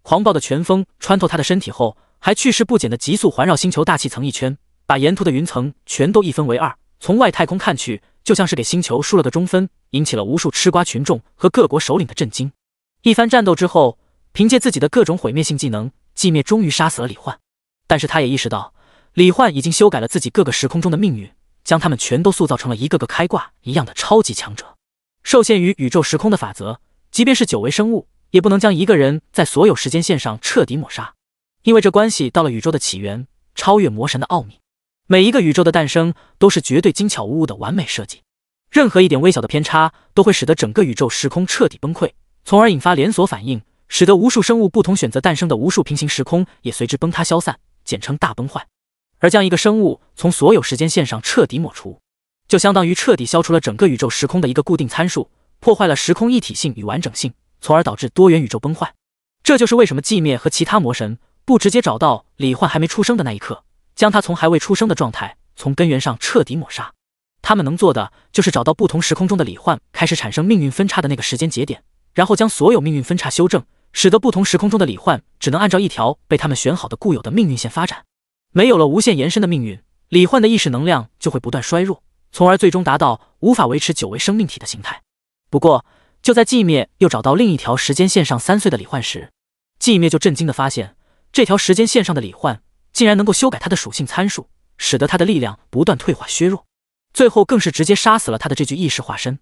狂暴的拳风穿透他的身体后，还去势不减的急速环绕星球大气层一圈，把沿途的云层全都一分为二。从外太空看去，就像是给星球输了个中分，引起了无数吃瓜群众和各国首领的震惊。一番战斗之后，凭借自己的各种毁灭性技能，寂灭终于杀死了李焕。但是他也意识到，李焕已经修改了自己各个时空中的命运，将他们全都塑造成了一个个开挂一样的超级强者。受限于宇宙时空的法则，即便是9维生物，也不能将一个人在所有时间线上彻底抹杀，因为这关系到了宇宙的起源，超越魔神的奥秘。每一个宇宙的诞生都是绝对精巧无误的完美设计，任何一点微小的偏差都会使得整个宇宙时空彻底崩溃，从而引发连锁反应，使得无数生物不同选择诞生的无数平行时空也随之崩塌消散，简称大崩坏。而将一个生物从所有时间线上彻底抹除，就相当于彻底消除了整个宇宙时空的一个固定参数，破坏了时空一体性与完整性，从而导致多元宇宙崩坏。这就是为什么寂灭和其他魔神不直接找到李焕还没出生的那一刻，将他从还未出生的状态从根源上彻底抹杀。他们能做的就是找到不同时空中的李焕开始产生命运分叉的那个时间节点，然后将所有命运分叉修正，使得不同时空中的李焕只能按照一条被他们选好的固有的命运线发展。没有了无限延伸的命运，李焕的意识能量就会不断衰弱，从而最终达到无法维持9维生命体的形态。不过就在寂灭又找到另一条时间线上3岁的李焕时，寂灭就震惊地发现，这条时间线上的李焕竟然能够修改他的属性参数，使得他的力量不断退化削弱，最后更是直接杀死了他的这具意识化身。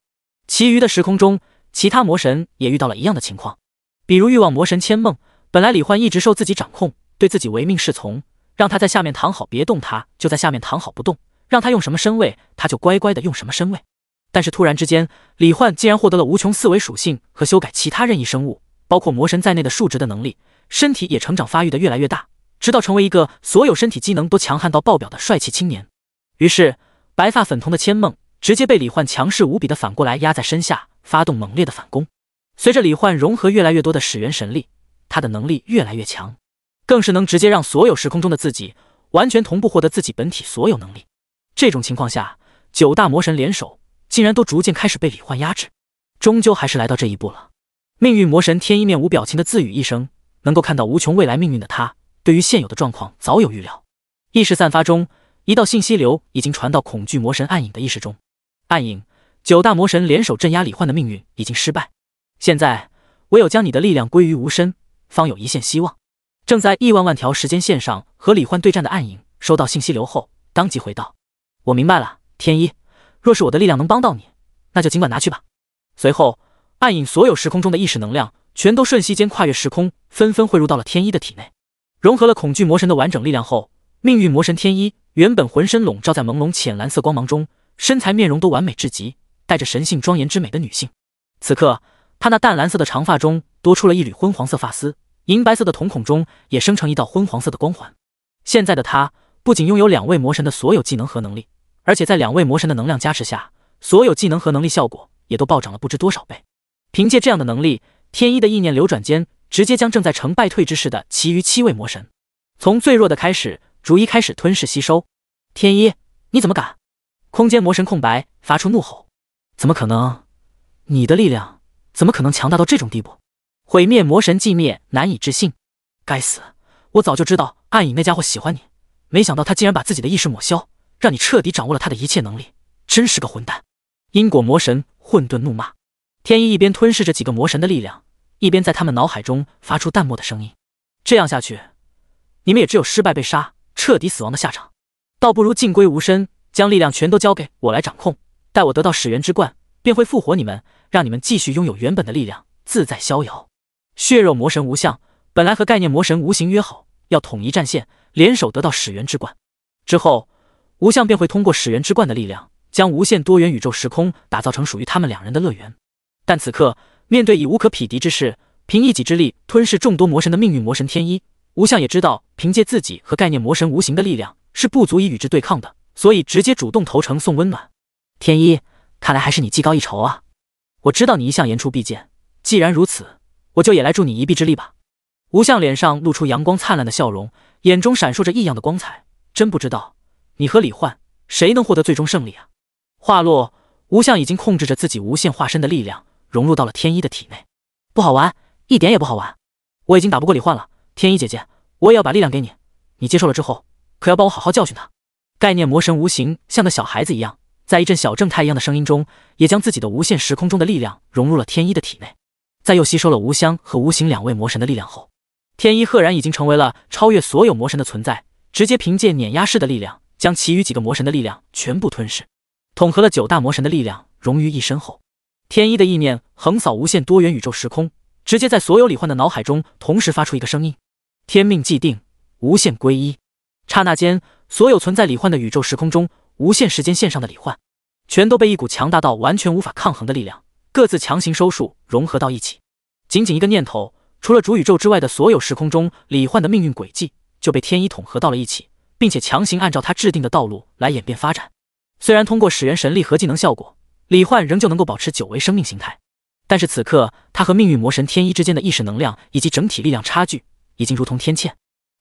其余的时空中，其他魔神也遇到了一样的情况，比如欲望魔神千梦，本来李焕一直受自己掌控，对自己唯命是从，让他在下面躺好别动，他就在下面躺好不动，让他用什么身位他就乖乖的用什么身位。但是突然之间，李焕竟然获得了无穷4维属性和修改其他任意生物，包括魔神在内的数值的能力，身体也成长发育的越来越大，直到成为一个所有身体机能都强悍到爆表的帅气青年。于是白发粉瞳的千梦直接被李焕强势无比的反过来压在身下，发动猛烈的反攻。随着李焕融合越来越多的始源神力，他的能力越来越强，更是能直接让所有时空中的自己完全同步获得自己本体所有能力。这种情况下，9大魔神联手竟然都逐渐开始被李焕压制，终究还是来到这一步了。命运魔神天一面无表情的自语一声，能够看到无穷未来命运的他，对于现有的状况早有预料。意识散发中，一道信息流已经传到恐惧魔神暗影的意识中。暗影，9大魔神联手镇压李焕的命运已经失败，现在唯有将你的力量归于无身，方有一线希望。正在亿万万条时间线上和李焕对战的暗影收到信息流后，当即回道：我明白了，天一，若是我的力量能帮到你，那就尽管拿去吧。随后暗影所有时空中的意识能量全都瞬息间跨越时空，纷纷汇入到了天一的体内。融合了恐惧魔神的完整力量后，命运魔神天一原本浑身笼罩在朦胧浅蓝色光芒中，身材面容都完美至极，带着神性庄严之美的女性。此刻她那淡蓝色的长发中多出了一缕昏黄色发丝，银白色的瞳孔中也生成一道昏黄色的光环。现在的她不仅拥有2位魔神的所有技能和能力，而且在2位魔神的能量加持下，所有技能和能力效果也都暴涨了不知多少倍。凭借这样的能力，天一的意念流转间，直接将正在成败退之势的其余7位魔神，从最弱的开始，逐一开始吞噬吸收。天一，你怎么敢？空间魔神空白发出怒吼：怎么可能？你的力量怎么可能强大到这种地步？毁灭魔神寂灭难以置信。该死，我早就知道暗影那家伙喜欢你，没想到他竟然把自己的意识抹消，让你彻底掌握了他的一切能力，真是个混蛋。因果魔神混沌怒骂。天一一边吞噬着几个魔神的力量，一边在他们脑海中发出淡漠的声音：这样下去，你们也只有失败被杀，彻底死亡的下场，倒不如尽归无身，将力量全都交给我来掌控，待我得到始源之冠，便会复活你们，让你们继续拥有原本的力量，自在逍遥。血肉魔神无相本来和概念魔神无形约好，要统一战线，联手得到始源之冠。之后吴相便会通过始源之冠的力量，将无限多元宇宙时空打造成属于他们两人的乐园。但此刻面对已无可匹敌之势，凭一己之力吞噬众多魔神的命运魔神天一，吴相也知道凭借自己和概念魔神无形的力量是不足以与之对抗的，所以直接主动投诚送温暖。天一，看来还是你技高一筹啊！我知道你一向言出必践，既然如此，我就也来助你一臂之力吧。吴相脸上露出阳光灿烂的笑容，眼中闪烁着异样的光彩。真不知道你和李焕谁能获得最终胜利啊？话落，吴相已经控制着自己无限化身的力量融入到了天一的体内。不好玩，一点也不好玩。我已经打不过李焕了，天一姐姐，我也要把力量给你，你接受了之后，可要帮我好好教训他。概念魔神无形像个小孩子一样，在一阵小正太一样的声音中，也将自己的无限时空中的力量融入了天一的体内。在又吸收了无香和无形两位魔神的力量后，天一赫然已经成为了超越所有魔神的存在，直接凭借碾压式的力量将其余几个魔神的力量全部吞噬，统合了9大魔神的力量融于一身后，天一的意念横扫无限多元宇宙时空，直接在所有李焕的脑海中同时发出一个声音：天命既定，无限归一。刹那间，所有存在李焕的宇宙时空中无限时间线上的李焕，全都被一股强大到完全无法抗衡的力量各自强行收束融合到一起。仅仅一个念头，除了主宇宙之外的所有时空中李焕的命运轨迹就被天一统合到了一起，并且强行按照他制定的道路来演变发展。虽然通过始源神力和技能效果，李焕仍旧能够保持9维生命形态，但是此刻他和命运魔神天一之间的意识能量以及整体力量差距已经如同天堑。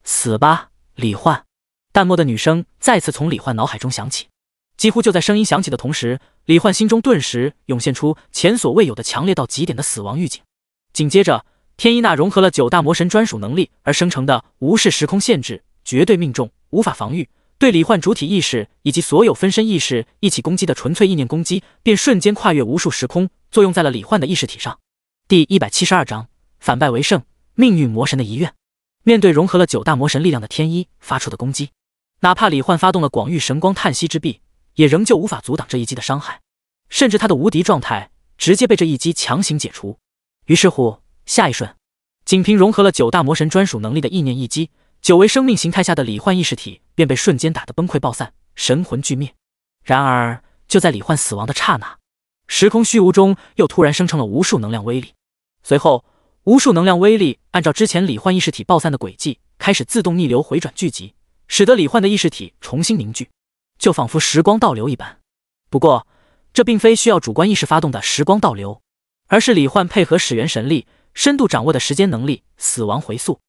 死吧，李焕！淡漠的女声再次从李焕脑海中响起。几乎就在声音响起的同时，李焕心中顿时涌现出前所未有的强烈到极点的死亡预警。紧接着，天一那融合了9大魔神专属能力而生成的无视时空限制、绝对命中、无法防御，对李焕主体意识以及所有分身意识一起攻击的纯粹意念攻击，便瞬间跨越无数时空，作用在了李焕的意识体上。第172章反败为胜，命运魔神的遗愿。面对融合了9大魔神力量的天一发出的攻击，哪怕李焕发动了广域神光叹息之臂，也仍旧无法阻挡这一击的伤害，甚至他的无敌状态直接被这一击强行解除。于是乎，下一瞬，仅凭融合了9大魔神专属能力的意念一击，9维生命形态下的李焕意识体便被瞬间打得崩溃爆散，神魂俱灭。然而，就在李焕死亡的刹那，时空虚无中又突然生成了无数能量威力，随后无数能量威力按照之前李焕意识体爆散的轨迹，开始自动逆流回转聚集，使得李焕的意识体重新凝聚，就仿佛时光倒流一般。不过，这并非需要主观意识发动的时光倒流，而是李焕配合始源神力深度掌握的时间能力死亡回溯，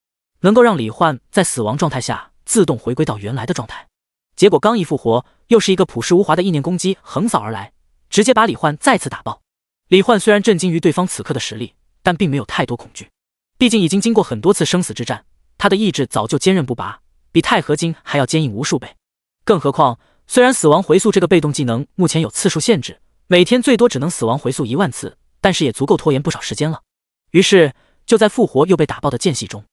能够让李焕在死亡状态下自动回归到原来的状态。结果刚一复活，又是一个朴实无华的意念攻击横扫而来，直接把李焕再次打爆。李焕虽然震惊于对方此刻的实力，但并没有太多恐惧，毕竟已经经过很多次生死之战，他的意志早就坚韧不拔，比钛合金还要坚硬无数倍。更何况，虽然死亡回溯这个被动技能目前有次数限制，每天最多只能死亡回溯1万次，但是也足够拖延不少时间了。于是，就在复活又被打爆的间隙中，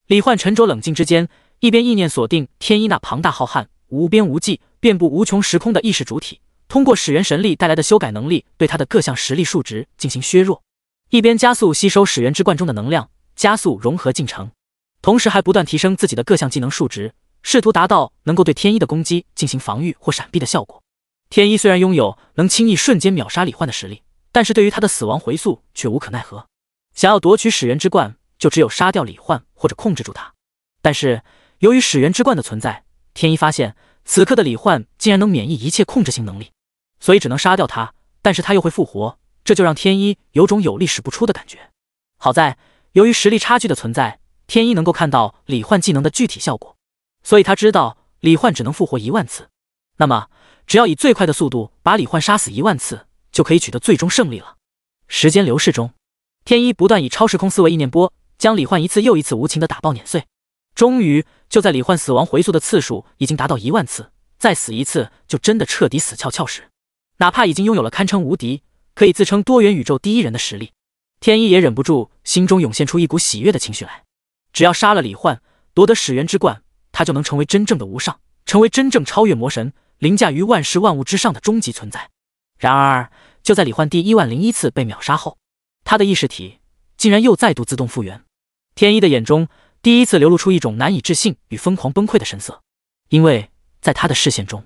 李焕沉着冷静之间，一边意念锁定天一那庞大浩瀚、无边无际、遍布无穷时空的意识主体，通过始源神力带来的修改能力对他的各项实力数值进行削弱，一边加速吸收始源之冠中的能量，加速融合进程，同时还不断提升自己的各项技能数值，试图达到能够对天一的攻击进行防御或闪避的效果。天一虽然拥有能轻易瞬间秒杀李焕的实力，但是对于他的死亡回溯却无可奈何。想要夺取始源之冠，就只有杀掉李焕或者控制住他。但是由于始源之冠的存在，天一发现此刻的李焕竟然能免疫一切控制性能力，所以只能杀掉他，但是他又会复活，这就让天一有种有力使不出的感觉。好在由于实力差距的存在，天一能够看到李焕技能的具体效果，所以他知道李焕只能复活1万次，那么只要以最快的速度把李焕杀死1万次，就可以取得最终胜利了。时间流逝中，天一不断以超时空思维意念波将李焕一次又一次无情的打爆碾碎。终于，就在李焕死亡回溯的次数已经达到1万次，再死一次就真的彻底死翘翘时，哪怕已经拥有了堪称无敌，可以自称多元宇宙第一人的实力，天一也忍不住心中涌现出一股喜悦的情绪来。只要杀了李焕，夺得始源之冠，他就能成为真正的无上，成为真正超越魔神，凌驾于万事万物之上的终极存在。然而，就在李焕第10001次被秒杀后，他的意识体竟然又再度自动复原。天一的眼中第一次流露出一种难以置信与疯狂崩溃的神色，因为在他的视线中，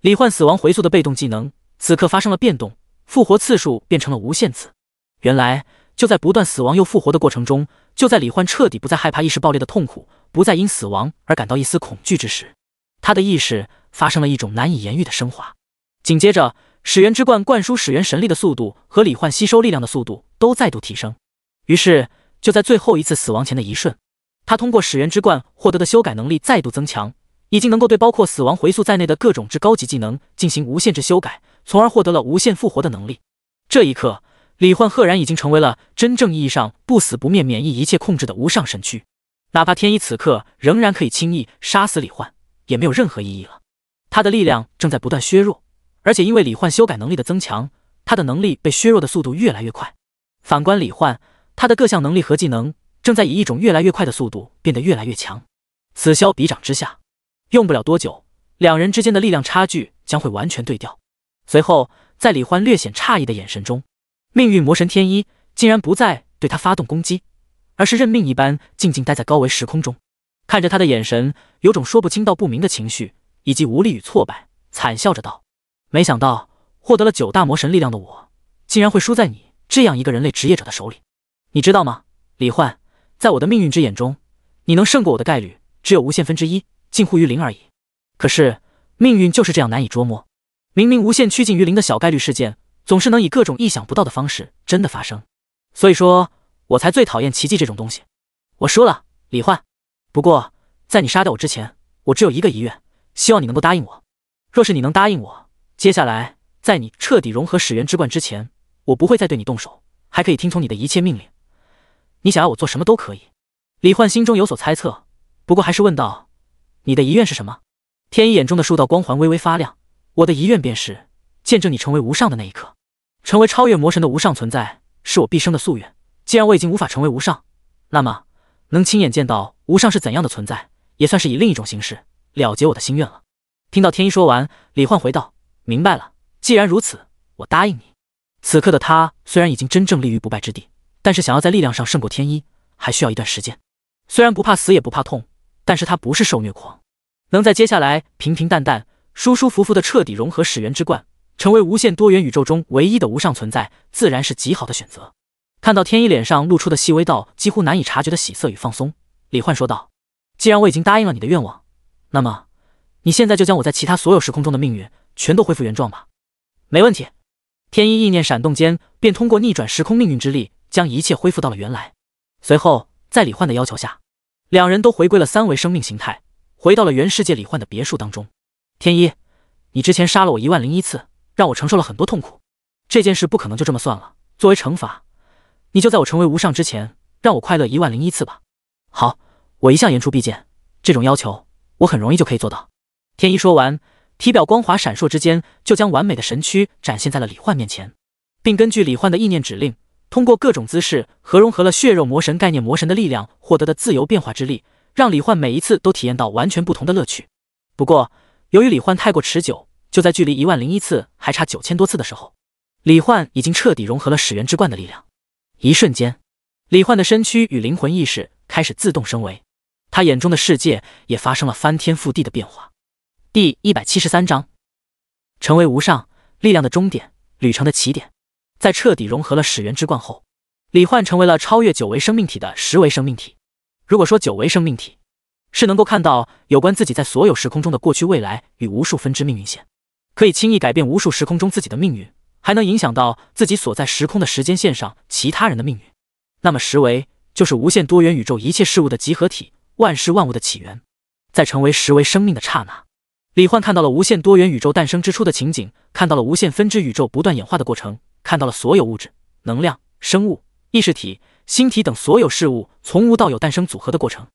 李焕死亡回溯的被动技能此刻发生了变动，复活次数变成了无限次。原来就在不断死亡又复活的过程中，就在李焕彻底不再害怕意识爆裂的痛苦，不再因死亡而感到一丝恐惧之时，他的意识发生了一种难以言喻的升华。紧接着，始源之冠灌输始源神力的速度和李焕吸收力量的速度都再度提升。于是就在最后一次死亡前的一瞬，他通过始源之冠获得的修改能力再度增强，已经能够对包括死亡回溯在内的各种至高级技能进行无限制修改，从而获得了无限复活的能力。这一刻，李焕赫然已经成为了真正意义上不死不灭、免疫一切控制的无上神躯。哪怕天一此刻仍然可以轻易杀死李焕，也没有任何意义了。他的力量正在不断削弱，而且因为李焕修改能力的增强，他的能力被削弱的速度越来越快。反观李焕，他的各项能力和技能正在以一种越来越快的速度变得越来越强。此消彼长之下，用不了多久，两人之间的力量差距将会完全对调。随后，在李焕略显诧异的眼神中，命运魔神天一竟然不再对他发动攻击，而是认命一般静静待在高维时空中，看着他的眼神有种说不清道不明的情绪，以及无力与挫败，惨笑着道：没想到获得了9大魔神力量的我，竟然会输在你这样一个人类职业者的手里。你知道吗，李焕，在我的命运之眼中，你能胜过我的概率只有无限分之一，近乎于零而已。可是命运就是这样难以捉摸，明明无限趋近于零的小概率事件，总是能以各种意想不到的方式真的发生。所以说我才最讨厌奇迹这种东西。我输了，李焕。不过在你杀掉我之前，我只有一个遗愿，希望你能够答应我。若是你能答应我，接下来在你彻底融合始源之冠之前，我不会再对你动手，还可以听从你的一切命令。你想要我做什么都可以。李焕心中有所猜测，不过还是问道：你的遗愿是什么？天一眼中的数道光环微微发亮，我的遗愿便是见证你成为无上的那一刻。成为超越魔神的无上存在是我毕生的夙愿，既然我已经无法成为无上，那么能亲眼见到无上是怎样的存在，也算是以另一种形式了结我的心愿了。听到天一说完，李焕回道：明白了，既然如此，我答应你。此刻的他虽然已经真正立于不败之地，但是想要在力量上胜过天一，还需要一段时间。虽然不怕死也不怕痛，但是他不是受虐狂，能在接下来平平淡淡、舒舒服服的彻底融合始源之冠，成为无限多元宇宙中唯一的无上存在，自然是极好的选择。看到天一脸上露出的细微到几乎难以察觉的喜色与放松，李焕说道：既然我已经答应了你的愿望，那么你现在就将我在其他所有时空中的命运全都恢复原状吧。没问题。天一意念闪动间，便通过逆转时空命运之力将一切恢复到了原来。随后在李焕的要求下，两人都回归了3维生命形态，回到了原世界李焕的别墅当中。天一，你之前杀了我10001次，让我承受了很多痛苦，这件事不可能就这么算了。作为惩罚，你就在我成为无上之前，让我快乐10001次吧。好，我一向言出必践，这种要求我很容易就可以做到。天一说完，体表光华闪烁之间，就将完美的神躯展现在了李焕面前，并根据李焕的意念指令，通过各种姿势和融合了血肉魔神概念魔神的力量获得的自由变化之力，让李焕每一次都体验到完全不同的乐趣。不过由于李焕太过持久，就在距离10001次还差9000多次的时候，李焕已经彻底融合了始源之冠的力量。一瞬间，李焕的身躯与灵魂意识开始自动升维，他眼中的世界也发生了翻天覆地的变化。第173章，成为无上，力量的终点，旅程的起点。在彻底融合了始源之冠后，李焕成为了超越9维生命体的10维生命体。如果说9维生命体是能够看到有关自己在所有时空中的过去未来与无数分支命运线，可以轻易改变无数时空中自己的命运，还能影响到自己所在时空的时间线上其他人的命运，那么10维就是无限多元宇宙一切事物的集合体，万事万物的起源。在成为10维生命的刹那，李焕看到了无限多元宇宙诞生之初的情景，看到了无限分支宇宙不断演化的过程，看到了所有物质、能量、生物、意识体、星体等所有事物从无到有诞生组合的过程。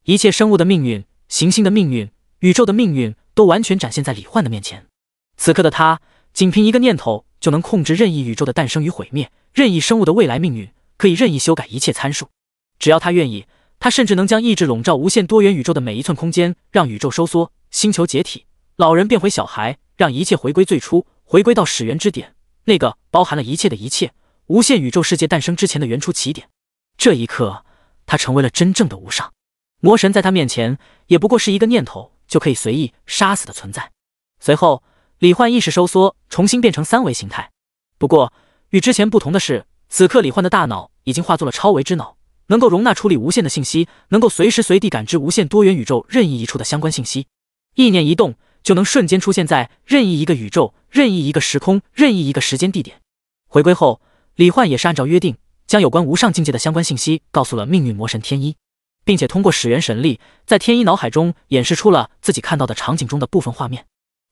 一切生物的命运、行星的命运、宇宙的命运都完全展现在李焕的面前。此刻的他仅凭一个念头就能控制任意宇宙的诞生与毁灭，任意生物的未来命运，可以任意修改一切参数。只要他愿意，他甚至能将意志笼罩无限多元宇宙的每一寸空间，让宇宙收缩，星球解体，老人变回小孩，让一切回归最初，回归到始源之点，那个包含了一切的一切，无限宇宙世界诞生之前的原初起点。这一刻，他成为了真正的无上魔神，在他面前也不过是一个念头就可以随意杀死的存在。随后李焕意识收缩，重新变成3维形态。不过与之前不同的是，此刻李焕的大脑已经化作了超维之脑，能够容纳处理无限的信息，能够随时随地感知无限多元宇宙任意一处的相关信息。意念一动，就能瞬间出现在任意一个宇宙、任意一个时空、任意一个时间地点。回归后，李焕也是按照约定，将有关无上境界的相关信息告诉了命运魔神天一，并且通过始元神力，在天一脑海中演示出了自己看到的场景中的部分画面。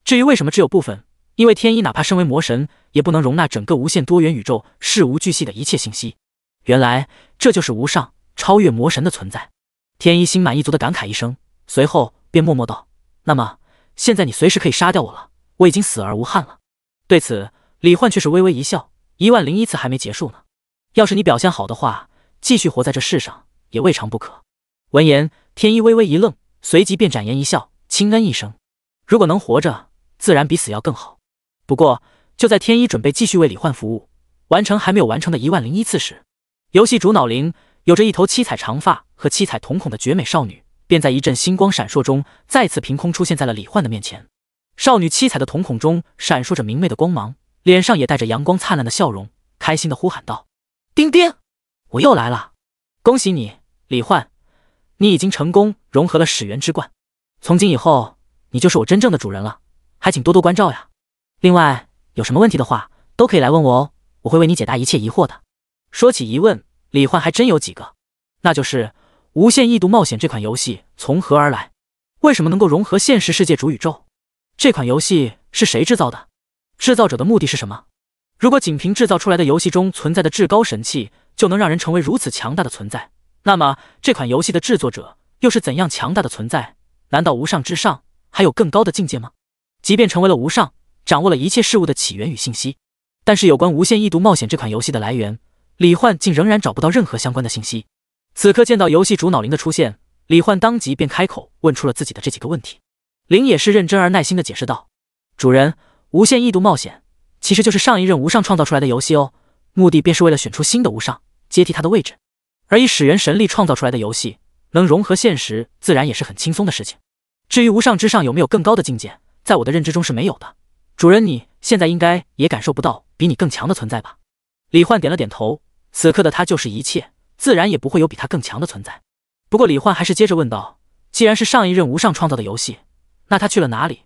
至于为什么只有部分，因为天一哪怕身为魔神，也不能容纳整个无限多元宇宙事无巨细的一切信息。原来这就是无上超越魔神的存在。天一心满意足的感慨一声，随后便默默道：“那么现在你随时可以杀掉我了，我已经死而无憾了。”对此，李焕却是微微一笑，10001次还没结束呢。要是你表现好的话，继续活在这世上也未尝不可。闻言，天一微微一愣，随即便展颜一笑，轻嗯一声：“如果能活着，自然比死要更好。”不过，就在天一准备继续为李焕服务，完成还没有完成的10001次时，游戏主脑灵有着一头七彩长发和七彩瞳孔的绝美少女，便在一阵星光闪烁中，再次凭空出现在了李焕的面前。少女七彩的瞳孔中闪烁着明媚的光芒，脸上也带着阳光灿烂的笑容，开心的呼喊道：“丁丁，我又来了！恭喜你，李焕，你已经成功融合了始元之冠，从今以后，你就是我真正的主人了，还请多多关照呀。另外，有什么问题的话，都可以来问我哦，我会为你解答一切疑惑的。”说起疑问，李焕还真有几个，那就是《无限异度冒险》这款游戏从何而来？为什么能够融合现实世界主宇宙？这款游戏是谁制造的？制造者的目的是什么？如果仅凭制造出来的游戏中存在的至高神器就能让人成为如此强大的存在，那么这款游戏的制作者又是怎样强大的存在？难道无上之上还有更高的境界吗？即便成为了无上，掌握了一切事物的起源与信息，但是有关《无限异度冒险》这款游戏的来源，李焕竟仍然找不到任何相关的信息。此刻见到游戏主脑灵的出现，李焕当即便开口问出了自己的这几个问题。灵也是认真而耐心地解释道：“主人，无限异度冒险其实就是上一任无上创造出来的游戏哦，目的便是为了选出新的无上，接替他的位置。而以始元神力创造出来的游戏，能融合现实，自然也是很轻松的事情。至于无上之上有没有更高的境界，在我的认知中是没有的。主人，你现在应该也感受不到比你更强的存在吧？”李焕点了点头，此刻的他就是一切，自然也不会有比他更强的存在。不过李焕还是接着问道：“既然是上一任无上创造的游戏，那他去了哪里？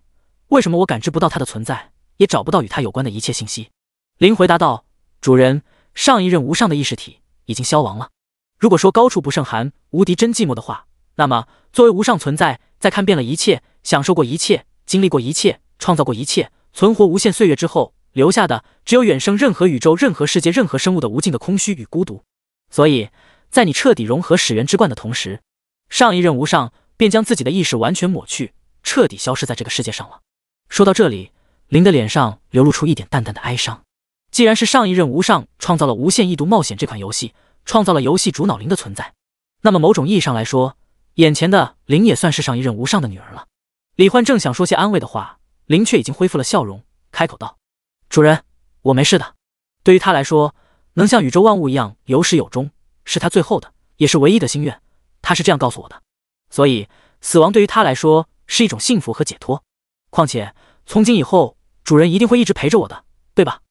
为什么我感知不到他的存在，也找不到与他有关的一切信息？”灵回答道：“主人，上一任无上的意识体已经消亡了。如果说高处不胜寒，无敌真寂寞的话，那么作为无上存在，在看遍了一切，享受过一切，经历过一切，创造过一切，存活无限岁月之后，留下的只有远胜任何宇宙、任何世界、任何生物的无尽的空虚与孤独。所以在你彻底融合始元之冠的同时，上一任无上便将自己的意识完全抹去，彻底消失在这个世界上了。”说到这里，灵的脸上流露出一点淡淡的哀伤。既然是上一任无上创造了《无限异度冒险》这款游戏，创造了游戏主脑灵的存在，那么某种意义上来说，眼前的灵也算是上一任无上的女儿了。李焕正想说些安慰的话，灵却已经恢复了笑容，开口道：“主人，我没事的。对于他来说，能像宇宙万物一样有始有终，是他最后的，也是唯一的心愿。他是这样告诉我的。所以，死亡对于他来说是一种幸福和解脱。况且，从今以后，主人一定会一直陪着我的，对吧？”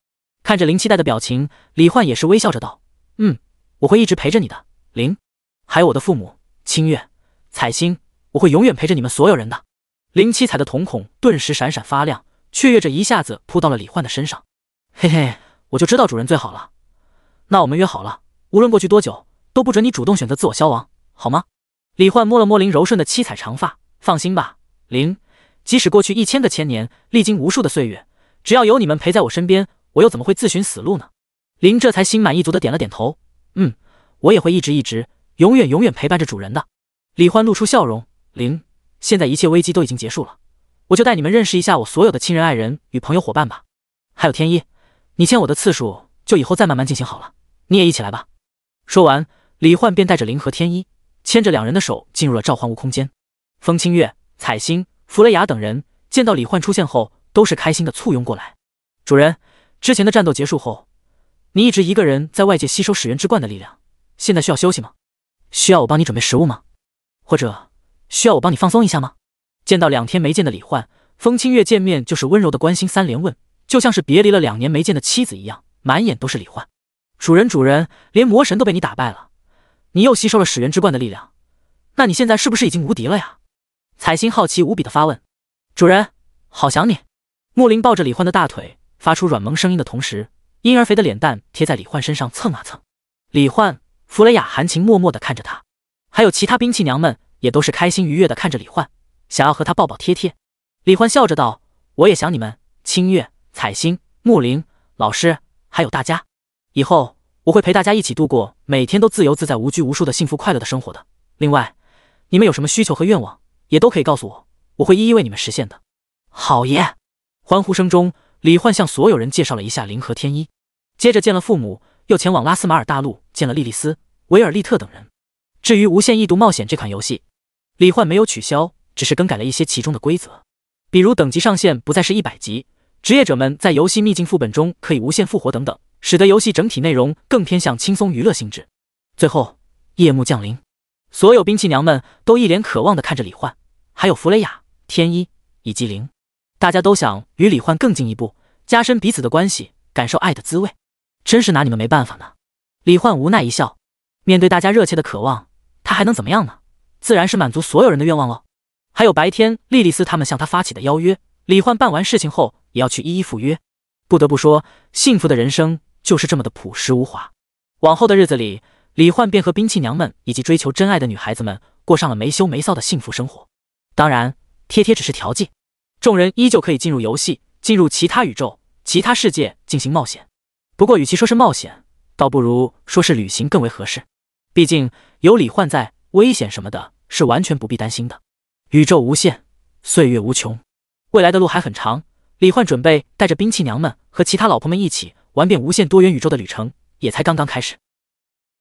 看着灵期待的表情，李焕也是微笑着道：“我会一直陪着你的，灵，还有我的父母清月、彩星，我会永远陪着你们所有人的。”灵七彩的瞳孔顿时闪闪发亮，雀跃着一下子扑到了李焕的身上。“嘿嘿，我就知道主人最好了。那我们约好了，无论过去多久，都不准你主动选择自我消亡，好吗？”李焕摸了摸灵柔顺的七彩长发，“放心吧，灵，即使过去1000个千年，历经无数的岁月，只要有你们陪在我身边，我又怎么会自寻死路呢？”灵这才心满意足的点了点头，“我也会一直，永远陪伴着主人的。”李焕露出笑容，“灵，现在一切危机都已经结束了，我就带你们认识一下我所有的亲人、爱人与朋友伙伴吧。还有天一，你牵我的次数就以后再慢慢进行好了，你也一起来吧。”说完，李焕便带着灵和天一牵着两人的手进入了召唤物空间。风清月、彩星、弗雷雅等人见到李焕出现后，都是开心的簇拥过来。“主人，之前的战斗结束后，你一直一个人在外界吸收始元之冠的力量，现在需要休息吗？需要我帮你准备食物吗？或者需要我帮你放松一下吗？”见到2天没见的李焕，风清月见面就是温柔的关心三连问，就像是别离了2年没见的妻子一样，满眼都是李焕。主人，连魔神都被你打败了，你又吸收了始源之冠的力量，那你现在是不是已经无敌了呀？彩星好奇无比的发问。主人，好想你。木林抱着李焕的大腿，发出软萌声音的同时，婴儿肥的脸蛋贴在李焕身上蹭啊蹭。李焕、弗雷雅含情脉脉的看着他，还有其他兵器娘们也都是开心愉悦的看着李焕，想要和他抱抱贴贴。李焕笑着道：“我也想你们，清月、彩星、木林、老师，还有大家。以后我会陪大家一起度过每天都自由自在、无拘无束的幸福快乐的生活的。另外，你们有什么需求和愿望，也都可以告诉我，我会一一为你们实现的。”好耶！欢呼声中，李焕向所有人介绍了一下灵和天一，接着见了父母，又前往拉斯马尔大陆见了莉莉丝、维尔利特等人。至于无限异度冒险这款游戏，李焕没有取消，只是更改了一些其中的规则。比如等级上限不再是100级，职业者们在游戏秘境副本中可以无限复活等等，使得游戏整体内容更偏向轻松娱乐性质。最后，夜幕降临，所有兵器娘们都一脸渴望地看着李焕，还有弗雷雅、天一以及灵，大家都想与李焕更进一步，加深彼此的关系，感受爱的滋味。真是拿你们没办法呢。李焕无奈一笑，面对大家热切的渴望，他还能怎么样呢？自然是满足所有人的愿望喽。还有白天莉莉丝他们向他发起的邀约，李焕办完事情后也要去一一赴约。不得不说，幸福的人生就是这么的朴实无华。往后的日子里，李焕便和兵器娘们以及追求真爱的女孩子们过上了没羞没臊的幸福生活。当然，贴贴只是调剂，众人依旧可以进入游戏，进入其他宇宙、其他世界进行冒险。不过与其说是冒险，倒不如说是旅行更为合适。毕竟有李焕在，危险什么的是完全不必担心的。宇宙无限，岁月无穷，未来的路还很长。李焕准备带着兵器娘们和其他老婆们一起玩遍无限多元宇宙的旅程，也才刚刚开始。